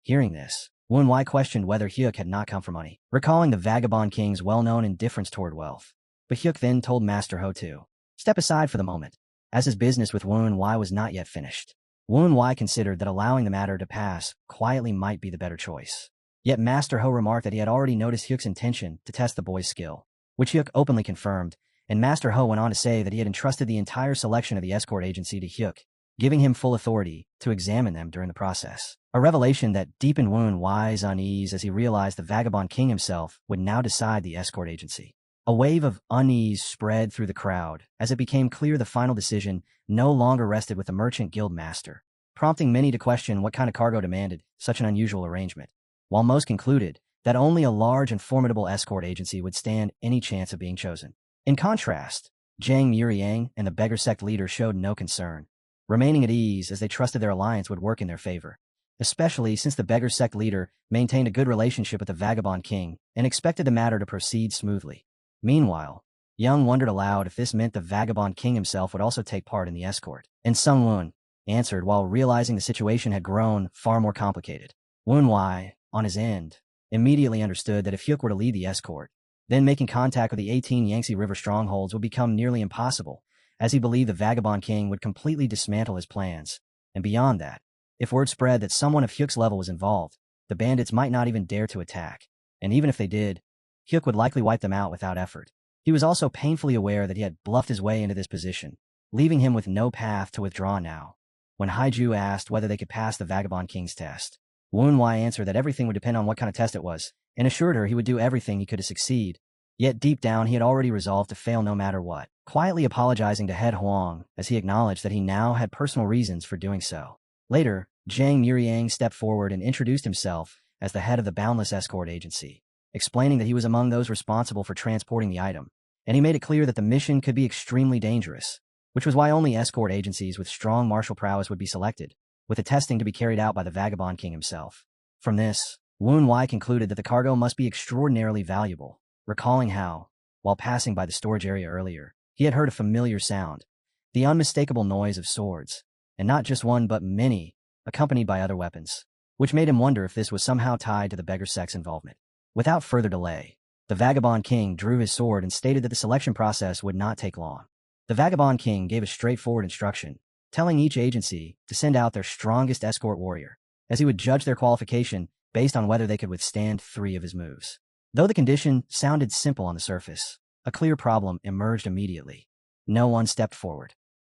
Speaker 1: Hearing this, Wu and Wai questioned whether Hyuk had not come for money, recalling the Vagabond King's well-known indifference toward wealth. But Hyuk then told Master Ho to step aside for the moment, as his business with Wu and Wai was not yet finished. Wu and Wai considered that allowing the matter to pass quietly might be the better choice. Yet Master Ho remarked that he had already noticed Hyuk's intention to test the boy's skill, which Hyuk openly confirmed, and Master Ho went on to say that he had entrusted the entire selection of the escort agency to Hyuk, giving him full authority to examine them during the process. A revelation that deepened Woon Wai's unease as he realized the Vagabond King himself would now decide the escort agency. A wave of unease spread through the crowd as it became clear the final decision no longer rested with the merchant guild master, prompting many to question what kind of cargo demanded such an unusual arrangement, while most concluded that only a large and formidable escort agency would stand any chance of being chosen. In contrast, Zhang Muriang and the beggar sect leader showed no concern, remaining at ease as they trusted their alliance would work in their favor, especially since the beggar sect leader maintained a good relationship with the Vagabond King and expected the matter to proceed smoothly. Meanwhile, Young wondered aloud if this meant the Vagabond King himself would also take part in the escort, and Sung Woon answered while realizing the situation had grown far more complicated. Woon Wai, on his end, immediately understood that if Hyuk were to lead the escort, then making contact with the 18 Yangtze River strongholds would become nearly impossible, as he believed the Vagabond King would completely dismantle his plans. And beyond that, if word spread that someone of Hyuk's level was involved, the bandits might not even dare to attack, and even if they did, Hyuk would likely wipe them out without effort. He was also painfully aware that he had bluffed his way into this position, leaving him with no path to withdraw now. When Haiju asked whether they could pass the Vagabond King's test, Woon Wai answered that everything would depend on what kind of test it was, and assured her he would do everything he could to succeed. Yet deep down he had already resolved to fail no matter what, quietly apologizing to Head Huang as he acknowledged that he now had personal reasons for doing so. Later, Zhang Muriang stepped forward and introduced himself as the head of the Boundless Escort Agency, explaining that he was among those responsible for transporting the item, and he made it clear that the mission could be extremely dangerous, which was why only escort agencies with strong martial prowess would be selected, with the testing to be carried out by the Vagabond King himself. From this, Woon Wai concluded that the cargo must be extraordinarily valuable, recalling how, while passing by the storage area earlier, he had heard a familiar sound, the unmistakable noise of swords, and not just one but many, accompanied by other weapons, which made him wonder if this was somehow tied to the beggar sect's involvement. Without further delay, the Vagabond King drew his sword and stated that the selection process would not take long. The Vagabond King gave a straightforward instruction, telling each agency to send out their strongest escort warrior, as he would judge their qualification based on whether they could withstand 3 of his moves. Though the condition sounded simple on the surface, a clear problem emerged immediately. No one stepped forward.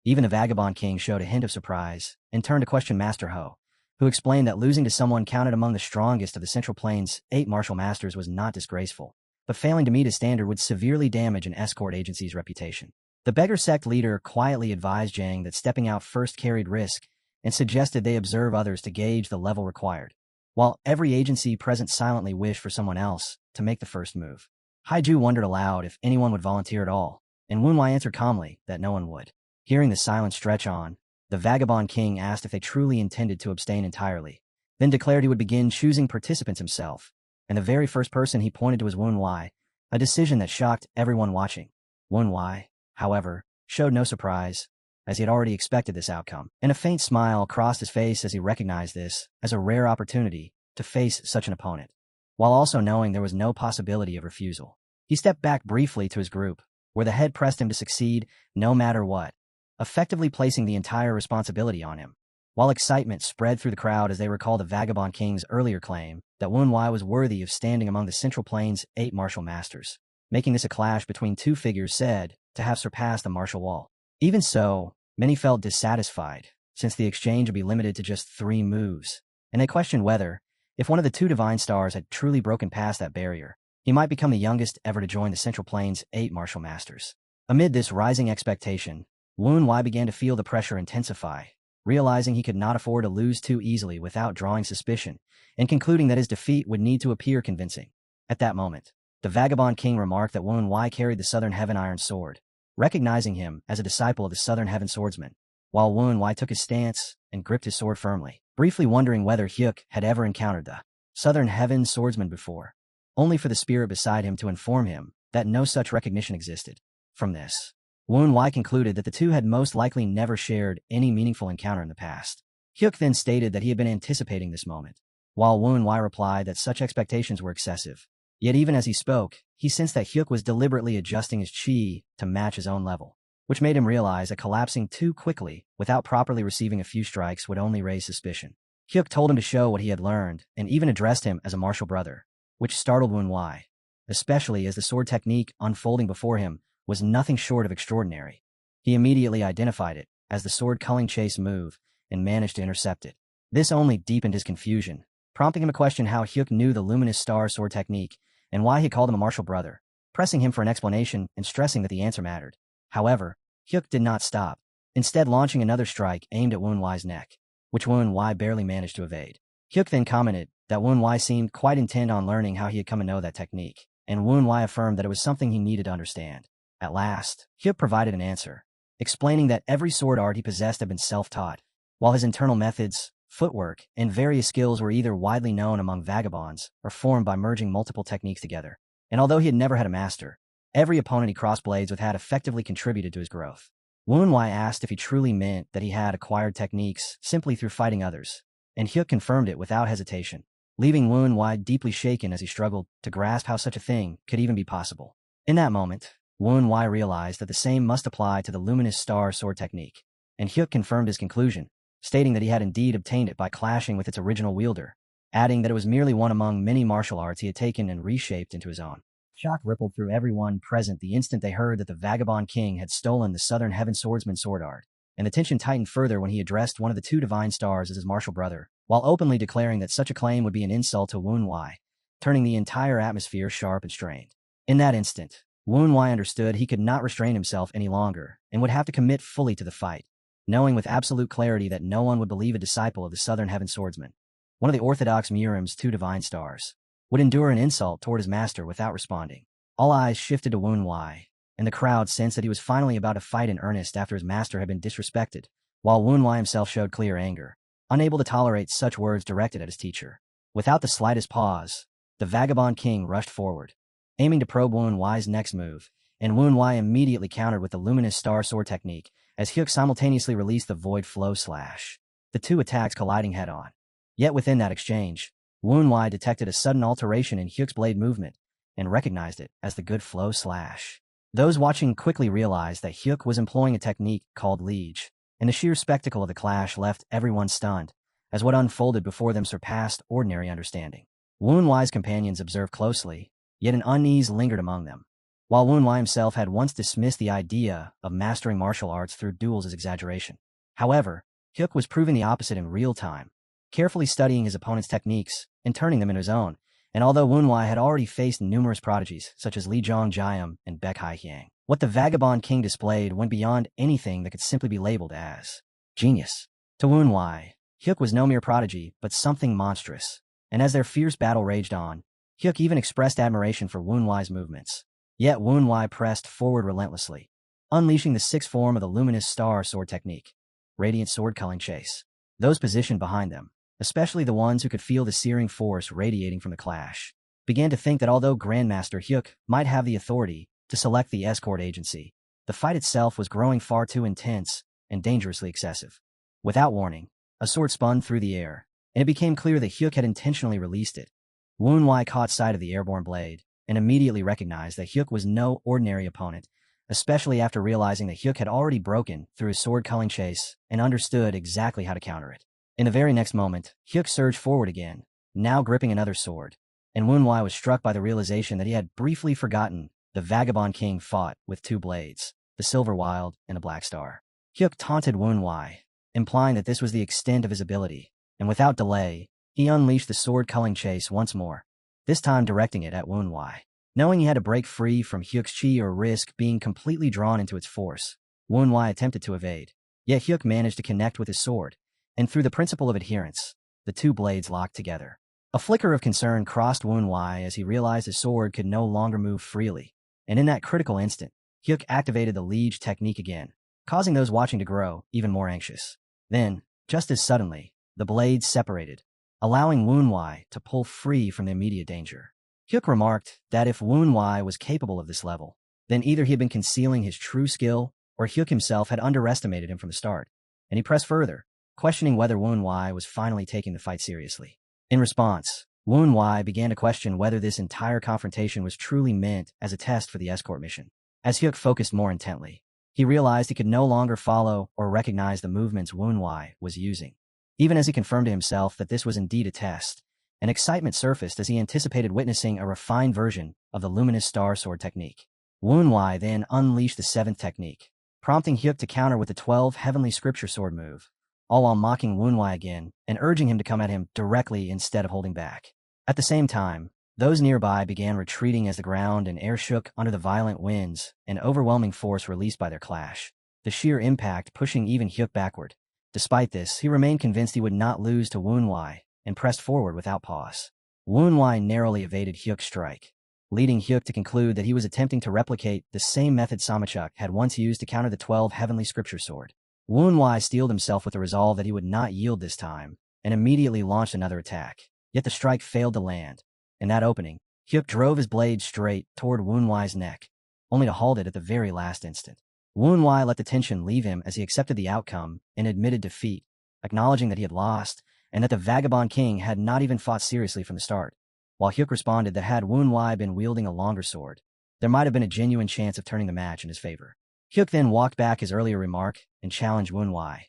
Speaker 1: Even the Vagabond King showed a hint of surprise and turned to question Master Ho, who explained that losing to someone counted among the strongest of the Central Plains' 8 martial masters was not disgraceful, but failing to meet his standard would severely damage an escort agency's reputation. The beggar sect leader quietly advised Zhang that stepping out first carried risk and suggested they observe others to gauge the level required, while every agency present silently wished for someone else to make the first move. Haiju wondered aloud if anyone would volunteer at all, and Woon Wai answered calmly that no one would. Hearing the silence stretch on, the Vagabond King asked if they truly intended to abstain entirely, then declared he would begin choosing participants himself, and the very first person he pointed to was Woon Wai, a decision that shocked everyone watching. Woon Wai, however, showed no surprise, as he had already expected this outcome, and a faint smile crossed his face as he recognized this as a rare opportunity to face such an opponent, while also knowing there was no possibility of refusal. He stepped back briefly to his group, where the head pressed him to succeed no matter what, effectively placing the entire responsibility on him, while excitement spread through the crowd as they recalled the Vagabond King's earlier claim that Woon Wai was worthy of standing among the Central Plains' 8 martial masters, making this a clash between 2 figures said to have surpassed the martial wall. Even so, many felt dissatisfied, since the exchange would be limited to just 3 moves, and they questioned whether, if one of the 2 divine stars had truly broken past that barrier, he might become the youngest ever to join the Central Plains' 8 martial masters. Amid this rising expectation, Woon Wai began to feel the pressure intensify, realizing he could not afford to lose too easily without drawing suspicion, and concluding that his defeat would need to appear convincing. At that moment, the Vagabond King remarked that Woon Wai carried the Southern Heaven Iron Sword, recognizing him as a disciple of the Southern Heaven Swordsman, while Woon Wai took his stance and gripped his sword firmly, briefly wondering whether Hyuk had ever encountered the Southern Heaven Swordsman before, only for the spirit beside him to inform him that no such recognition existed. From this, Woon Wai concluded that the 2 had most likely never shared any meaningful encounter in the past. Hyuk then stated that he had been anticipating this moment, while Woon Wai replied that such expectations were excessive. Yet even as he spoke, he sensed that Hyuk was deliberately adjusting his chi to match his own level, which made him realize that collapsing too quickly without properly receiving a few strikes would only raise suspicion. Hyuk told him to show what he had learned and even addressed him as a martial brother, which startled Woon Wai, especially as the sword technique unfolding before him was nothing short of extraordinary. He immediately identified it, as the sword culling chase move and managed to intercept it. This only deepened his confusion, prompting him to question how Hyuk knew the luminous star sword technique and why he called him a martial brother, pressing him for an explanation and stressing that the answer mattered. However, Hyuk did not stop, instead launching another strike aimed at Woon-Wai's neck, which Woon-Wai barely managed to evade. Hyuk then commented that Woon-Wai seemed quite intent on learning how he had come to know that technique, and Woon-Wai affirmed that it was something he needed to understand. At last, Hyuk provided an answer, explaining that every sword art he possessed had been self-taught, while his internal methods, footwork, and various skills were either widely known among vagabonds or formed by merging multiple techniques together. And although he had never had a master, every opponent he crossed blades with had effectively contributed to his growth. Woon-Wai asked if he truly meant that he had acquired techniques simply through fighting others, and Hyuk confirmed it without hesitation, leaving Woon-Wai deeply shaken as he struggled to grasp how such a thing could even be possible. In that moment, Woon-Wai realized that the same must apply to the luminous star sword technique, and Hyuk confirmed his conclusion, stating that he had indeed obtained it by clashing with its original wielder, adding that it was merely one among many martial arts he had taken and reshaped into his own. Shock rippled through everyone present the instant they heard that the Vagabond King had stolen the Southern Heaven Swordsman's sword art, and the tension tightened further when he addressed one of the two divine stars as his martial brother, while openly declaring that such a claim would be an insult to Woon-Wai, turning the entire atmosphere sharp and strained. In that instant, Woon-Wai understood he could not restrain himself any longer and would have to commit fully to the fight, knowing with absolute clarity that no one would believe a disciple of the Southern Heaven Swordsman, one of the orthodox Murim's two divine stars, would endure an insult toward his master without responding. All eyes shifted to Woon-Wai, and the crowd sensed that he was finally about to fight in earnest after his master had been disrespected, while Woon-Wai himself showed clear anger, unable to tolerate such words directed at his teacher. Without the slightest pause, the Vagabond King rushed forward, aiming to probe Woon-Wai's next move, and Woon-Wai immediately countered with the luminous star sword technique as Hyuk simultaneously released the void flow slash, the two attacks colliding head-on. Yet within that exchange, Woon-Wai detected a sudden alteration in Hyuk's blade movement and recognized it as the good flow slash. Those watching quickly realized that Hyuk was employing a technique called liege, and the sheer spectacle of the clash left everyone stunned, as what unfolded before them surpassed ordinary understanding. Woon-Wai's companions observed closely, yet an unease lingered among them. While Woon-Wai himself had once dismissed the idea of mastering martial arts through duels as exaggeration. However, Hyuk was proving the opposite in real time, carefully studying his opponent's techniques and turning them into his own. And although Woon-Wai had already faced numerous prodigies, such as Lee Jong-Jiam and Baek Hai-hyang, what the Vagabond King displayed went beyond anything that could simply be labeled as genius. To Woon-Wai, Hyuk was no mere prodigy, but something monstrous. And as their fierce battle raged on, Hyuk even expressed admiration for Woon-Wai's movements. Yet Woon-Wai pressed forward relentlessly, unleashing the sixth form of the luminous star sword technique, radiant sword culling chase. Those positioned behind them, especially the ones who could feel the searing force radiating from the clash, began to think that although Grandmaster Hyuk might have the authority to select the escort agency, the fight itself was growing far too intense and dangerously excessive. Without warning, a sword spun through the air, and it became clear that Hyuk had intentionally released it. Woon-Wai caught sight of the airborne blade and immediately recognized that Hyuk was no ordinary opponent, especially after realizing that Hyuk had already broken through his sword culling chase and understood exactly how to counter it. In the very next moment, Hyuk surged forward again, now gripping another sword, and Woon-Wai was struck by the realization that he had briefly forgotten the Vagabond King fought with two blades, the Silver Wild and the Black Star. Hyuk taunted Woon-Wai, implying that this was the extent of his ability, and without delay, he unleashed the sword culling chase once more, this time directing it at Woon-Wai. Knowing he had to break free from Hyuk's chi or risk being completely drawn into its force, Woon-Wai attempted to evade, yet Hyuk managed to connect with his sword, and through the principle of adherence, the two blades locked together. A flicker of concern crossed Woon-Wai as he realized his sword could no longer move freely, and in that critical instant, Hyuk activated the liege technique again, causing those watching to grow even more anxious. Then, just as suddenly, the blades separated, allowing Woon-Wai to pull free from the immediate danger. Hyuk remarked that if Woon-Wai was capable of this level, then either he had been concealing his true skill or Hyuk himself had underestimated him from the start, and he pressed further, questioning whether Woon-Wai was finally taking the fight seriously. In response, Woon-Wai began to question whether this entire confrontation was truly meant as a test for the escort mission. As Hyuk focused more intently, he realized he could no longer follow or recognize the movements Woon-Wai was using. Even as he confirmed to himself that this was indeed a test, an excitement surfaced as he anticipated witnessing a refined version of the luminous star sword technique. Woon-Wai then unleashed the seventh technique, prompting Hyuk to counter with the 12 heavenly scripture sword move, all while mocking Woonwhai again and urging him to come at him directly instead of holding back. At the same time, those nearby began retreating as the ground and air shook under the violent winds and overwhelming force released by their clash, the sheer impact pushing even Hyuk backward. Despite this, he remained convinced he would not lose to Woonwhai and pressed forward without pause. Woonwhai narrowly evaded Hyuk's strike, leading Hyuk to conclude that he was attempting to replicate the same method Samachuk had once used to counter the 12 heavenly scripture sword. Woonwhai steeled himself with the resolve that he would not yield this time and immediately launched another attack, yet the strike failed to land. In that opening, Hyuk drove his blade straight toward Woonwhai's neck, only to halt it at the very last instant. Woonwhai let the tension leave him as he accepted the outcome and admitted defeat, acknowledging that he had lost and that the Vagabond King had not even fought seriously from the start. While Hyuk responded that had Woonwhai been wielding a longer sword, there might have been a genuine chance of turning the match in his favor. Hyuk then walked back his earlier remark and challenged Woonwhai,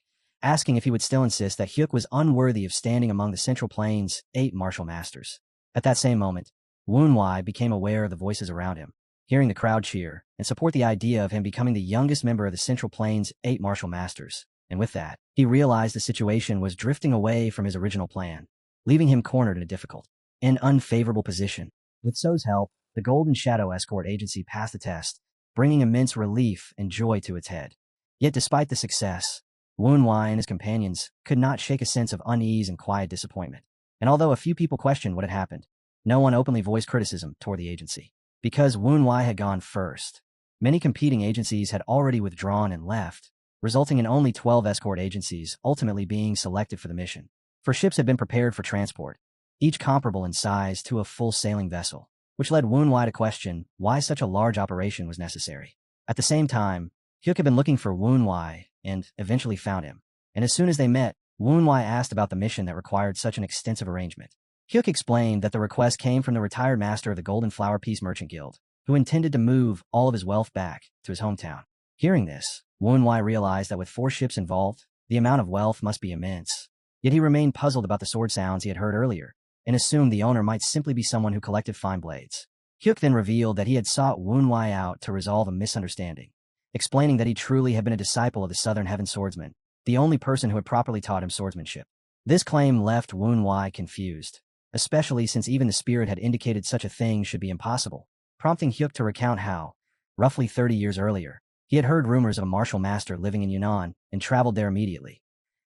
Speaker 1: asking if he would still insist that Hyuk was unworthy of standing among the Central Plains' 8 martial masters. At that same moment, Woonwhai became aware of the voices around him, hearing the crowd cheer and support the idea of him becoming the youngest member of the Central Plains' 8 martial masters, and with that, he realized the situation was drifting away from his original plan, leaving him cornered in a difficult and unfavorable position. With So's help, the Golden Shadow Escort Agency passed the test, bringing immense relief and joy to its head. Yet despite the success, Woonwhai and his companions could not shake a sense of unease and quiet disappointment. And although a few people questioned what had happened, no one openly voiced criticism toward the agency. Because Woonwhai had gone first, many competing agencies had already withdrawn and left, resulting in only 12 escort agencies ultimately being selected for the mission. 4 ships had been prepared for transport, each comparable in size to a full sailing vessel, which led Woonwhai to question why such a large operation was necessary. At the same time, Hyuk had been looking for Woonwhai and eventually found him, and as soon as they met, Woonwhai asked about the mission that required such an extensive arrangement. Hyuk explained that the request came from the retired master of the Golden Flower Piece Merchant Guild, who intended to move all of his wealth back to his hometown. Hearing this, Woonwhai realized that with 4 ships involved, the amount of wealth must be immense. Yet he remained puzzled about the sword sounds he had heard earlier, and assumed the owner might simply be someone who collected fine blades. Hyuk then revealed that he had sought Woonwhai out to resolve a misunderstanding, explaining that he truly had been a disciple of the Southern Heaven Swordsman, the only person who had properly taught him swordsmanship. This claim left Woonwhai confused, especially since even the spirit had indicated such a thing should be impossible, prompting Hyuk to recount how, roughly 30 years earlier, he had heard rumors of a martial master living in Yunnan and traveled there immediately.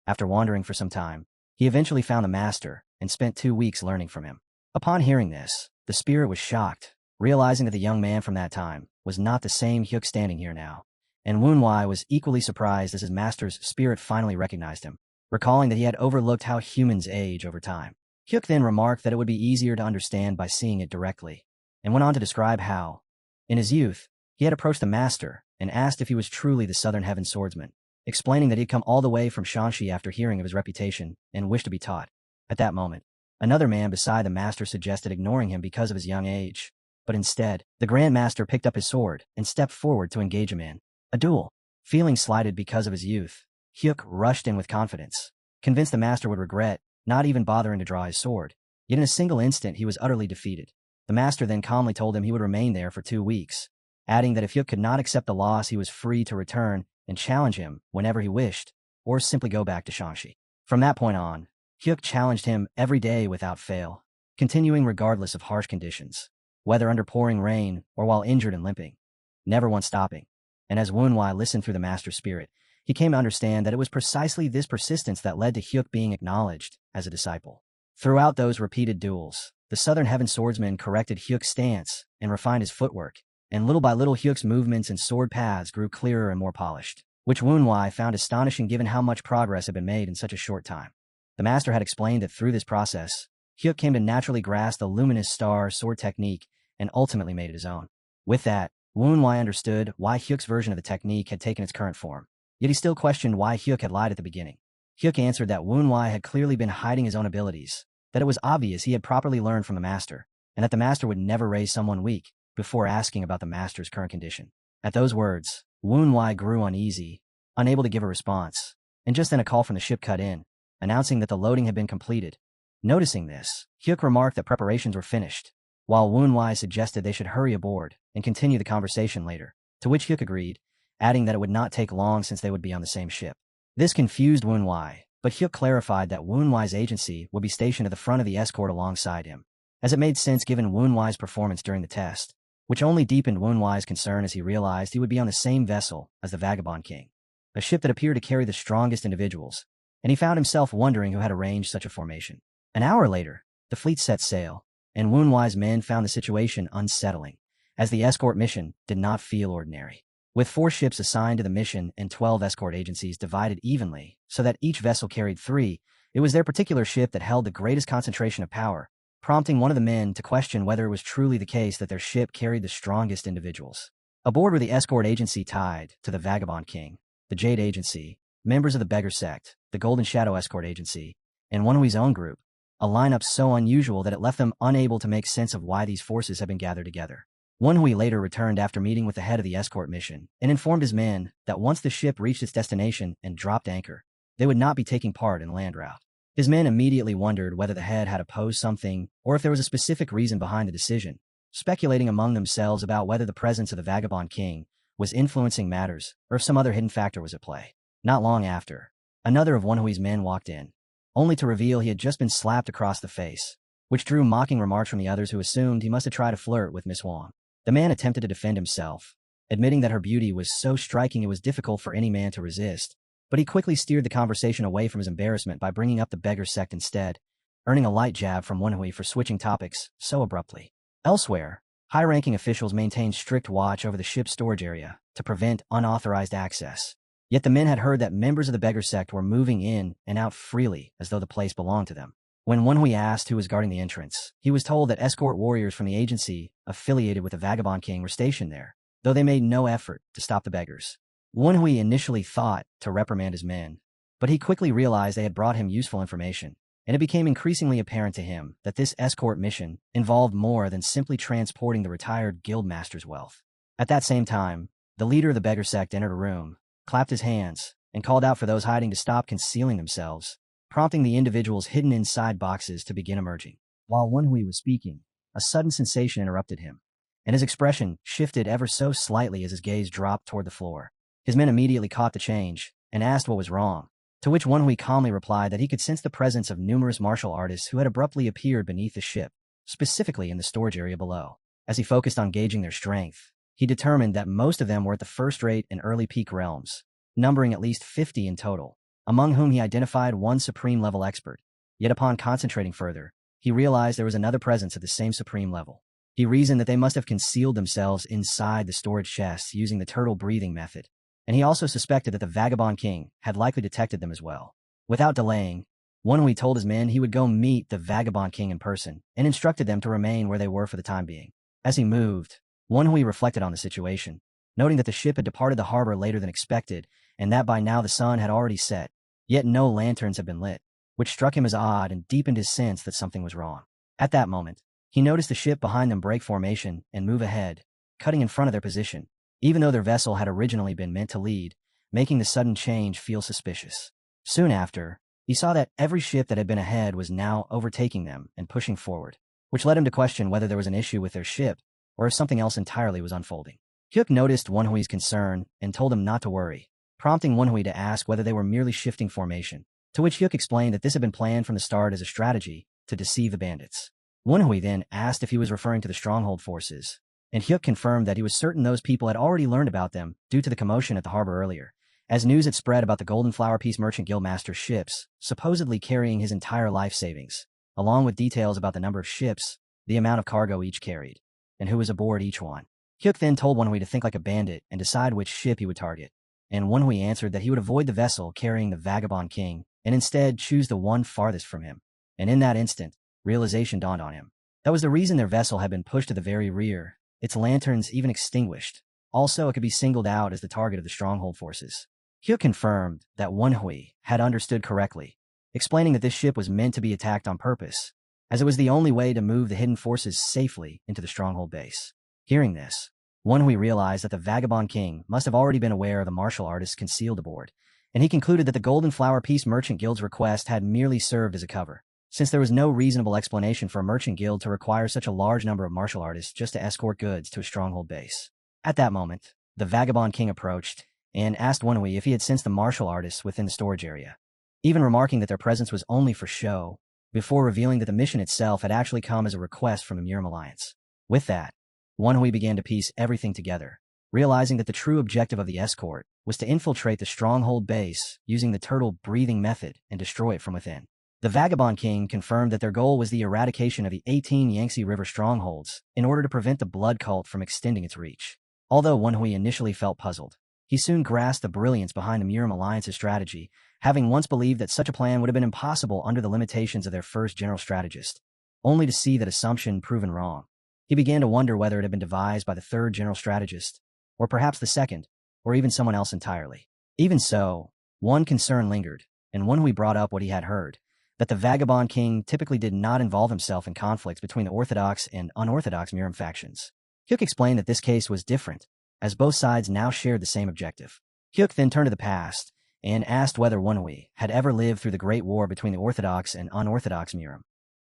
Speaker 1: After wandering for some time, he eventually found the master and spent 2 weeks learning from him. Upon hearing this, the spirit was shocked, realizing that the young man from that time was not the same Hyuk standing here now, and Woonwhai was equally surprised as his master's spirit finally recognized him, recalling that he had overlooked how humans age over time. Hyuk then remarked that it would be easier to understand by seeing it directly, and went on to describe how, in his youth, he had approached the master and asked if he was truly the Southern Heaven Swordsman, explaining that he had come all the way from Shanxi after hearing of his reputation and wished to be taught. At that moment, another man beside the master suggested ignoring him because of his young age, but instead, the Grand Master picked up his sword and stepped forward to engage him in a duel. Feeling slighted because of his youth, Hyuk rushed in with confidence, convinced the master would regret not even bothering to draw his sword. Yet in a single instant he was utterly defeated. The master then calmly told him he would remain there for 2 weeks, adding that if Hyuk could not accept the loss he was free to return and challenge him whenever he wished, or simply go back to Shanxi. From that point on, Hyuk challenged him every day without fail, continuing regardless of harsh conditions, whether under pouring rain or while injured and limping, never once stopping. And as Woonwhai listened through the master's spirit, he came to understand that it was precisely this persistence that led to Hyuk being acknowledged as a disciple. Throughout those repeated duels, the Southern Heaven Swordsman corrected Hyuk's stance and refined his footwork, and little by little Hyuk's movements and sword paths grew clearer and more polished, which Woonwhai found astonishing given how much progress had been made in such a short time. The master had explained that through this process, Hyuk came to naturally grasp the luminous star sword technique and ultimately made it his own. With that, Woonwhai understood why Hyuk's version of the technique had taken its current form, yet he still questioned why Hyuk had lied at the beginning. Hyuk answered that Woonwhai had clearly been hiding his own abilities, that it was obvious he had properly learned from the master, and that the master would never raise someone weak before asking about the master's current condition. At those words, Woonwhai grew uneasy, unable to give a response, and just then a call from the ship cut in, announcing that the loading had been completed. Noticing this, Hyuk remarked that preparations were finished, while Woonwhai suggested they should hurry aboard and continue the conversation later, to which Hyuk agreed, adding that it would not take long since they would be on the same ship. This confused Woon-wai, but Hyuk clarified that Woon-wai's agency would be stationed at the front of the escort alongside him, as it made sense given Woon-wai's performance during the test, which only deepened Woon-wai's concern as he realized he would be on the same vessel as the Vagabond King, a ship that appeared to carry the strongest individuals, and he found himself wondering who had arranged such a formation. An hour later, the fleet set sail, and Woon-wai's men found the situation unsettling, as the escort mission did not feel ordinary. With 4 ships assigned to the mission and 12 escort agencies divided evenly so that each vessel carried 3, it was their particular ship that held the greatest concentration of power, prompting one of the men to question whether it was truly the case that their ship carried the strongest individuals. Aboard were the escort agency tied to the Vagabond King, the Jade Agency, members of the Beggar Sect, the Golden Shadow Escort Agency, and Wonhui's own group, a lineup so unusual that it left them unable to make sense of why these forces had been gathered together. Wonhui later returned after meeting with the head of the escort mission and informed his men that once the ship reached its destination and dropped anchor, they would not be taking part in the land route. His men immediately wondered whether the head had opposed something or if there was a specific reason behind the decision, speculating among themselves about whether the presence of the Vagabond King was influencing matters or if some other hidden factor was at play. Not long after, another of Wonhui's men walked in, only to reveal he had just been slapped across the face, which drew mocking remarks from the others who assumed he must have tried to flirt with Miss Wong. The man attempted to defend himself, admitting that her beauty was so striking it was difficult for any man to resist, but he quickly steered the conversation away from his embarrassment by bringing up the Beggar Sect instead, earning a light jab from Wonhui for switching topics so abruptly. Elsewhere, high-ranking officials maintained strict watch over the ship's storage area to prevent unauthorized access. Yet the men had heard that members of the Beggar Sect were moving in and out freely as though the place belonged to them. When Wonhui asked who was guarding the entrance, he was told that escort warriors from the agency affiliated with the Vagabond King were stationed there, though they made no effort to stop the beggars. Wonhui initially thought to reprimand his men, but he quickly realized they had brought him useful information, and it became increasingly apparent to him that this escort mission involved more than simply transporting the retired guildmaster's wealth. At that same time, the leader of the Beggar Sect entered a room, clapped his hands, and called out for those hiding to stop concealing themselves, prompting the individuals hidden inside boxes to begin emerging. While Wonhui was speaking, a sudden sensation interrupted him, and his expression shifted ever so slightly as his gaze dropped toward the floor. His men immediately caught the change and asked what was wrong, to which Wonhui calmly replied that he could sense the presence of numerous martial artists who had abruptly appeared beneath the ship, specifically in the storage area below. As he focused on gauging their strength, he determined that most of them were at the first-rate and early peak realms, numbering at least 50 in total, among whom he identified one supreme-level expert. Yet upon concentrating further, he realized there was another presence at the same supreme level. He reasoned that they must have concealed themselves inside the storage chests using the turtle breathing method, and he also suspected that the Vagabond King had likely detected them as well. Without delaying, Wonhui told his men he would go meet the Vagabond King in person and instructed them to remain where they were for the time being. As he moved, Wonhui reflected on the situation, noting that the ship had departed the harbor later than expected and that by now the sun had already set, yet no lanterns had been lit, which struck him as odd and deepened his sense that something was wrong. At that moment, he noticed the ship behind them break formation and move ahead, cutting in front of their position, even though their vessel had originally been meant to lead, making the sudden change feel suspicious. Soon after, he saw that every ship that had been ahead was now overtaking them and pushing forward, which led him to question whether there was an issue with their ship or if something else entirely was unfolding. Hyuk noticed Wonhui's concern and told him not to worry, prompting Wonhui to ask whether they were merely shifting formation, to which Hyuk explained that this had been planned from the start as a strategy to deceive the bandits. Wonhui then asked if he was referring to the stronghold forces, and Hyuk confirmed that he was certain those people had already learned about them due to the commotion at the harbor earlier, as news had spread about the Golden Flower Piece Merchant Guildmaster's ships supposedly carrying his entire life savings, along with details about the number of ships, the amount of cargo each carried, and who was aboard each one. Hyuk then told Wonhui to think like a bandit and decide which ship he would target, and Wonhui answered that he would avoid the vessel carrying the Vagabond King and instead choose the one farthest from him. And in that instant, realization dawned on him. That was the reason their vessel had been pushed to the very rear, its lanterns even extinguished. Also, it could be singled out as the target of the stronghold forces. Hyuk confirmed that Wonhui had understood correctly, explaining that this ship was meant to be attacked on purpose, as it was the only way to move the hidden forces safely into the stronghold base. Hearing this, Wonhui realized that the Vagabond King must have already been aware of the martial artists concealed aboard, and he concluded that the Golden Flower Piece Merchant Guild's request had merely served as a cover, since there was no reasonable explanation for a merchant guild to require such a large number of martial artists just to escort goods to a stronghold base. At that moment, the Vagabond King approached, and asked Wenhui if he had sensed the martial artists within the storage area, even remarking that their presence was only for show, before revealing that the mission itself had actually come as a request from the Miram Alliance. With that, Wenhui began to piece everything together, realizing that the true objective of the escort was to infiltrate the stronghold base using the turtle-breathing method and destroy it from within. The Vagabond King confirmed that their goal was the eradication of the 18 Yangtze River strongholds in order to prevent the blood cult from extending its reach. Although Wenhui initially felt puzzled, he soon grasped the brilliance behind the Miram Alliance's strategy, having once believed that such a plan would have been impossible under the limitations of their first general strategist, only to see that assumption proven wrong. He began to wonder whether it had been devised by the third general strategist, or perhaps the second, or even someone else entirely. Even so, one concern lingered, and Wenhui brought up what he had heard, that the Vagabond King typically did not involve himself in conflicts between the orthodox and unorthodox Miram factions. Hyuk explained that this case was different, as both sides now shared the same objective. Hyuk then turned to the past and asked whether Wenhui had ever lived through the Great War between the orthodox and unorthodox Miram.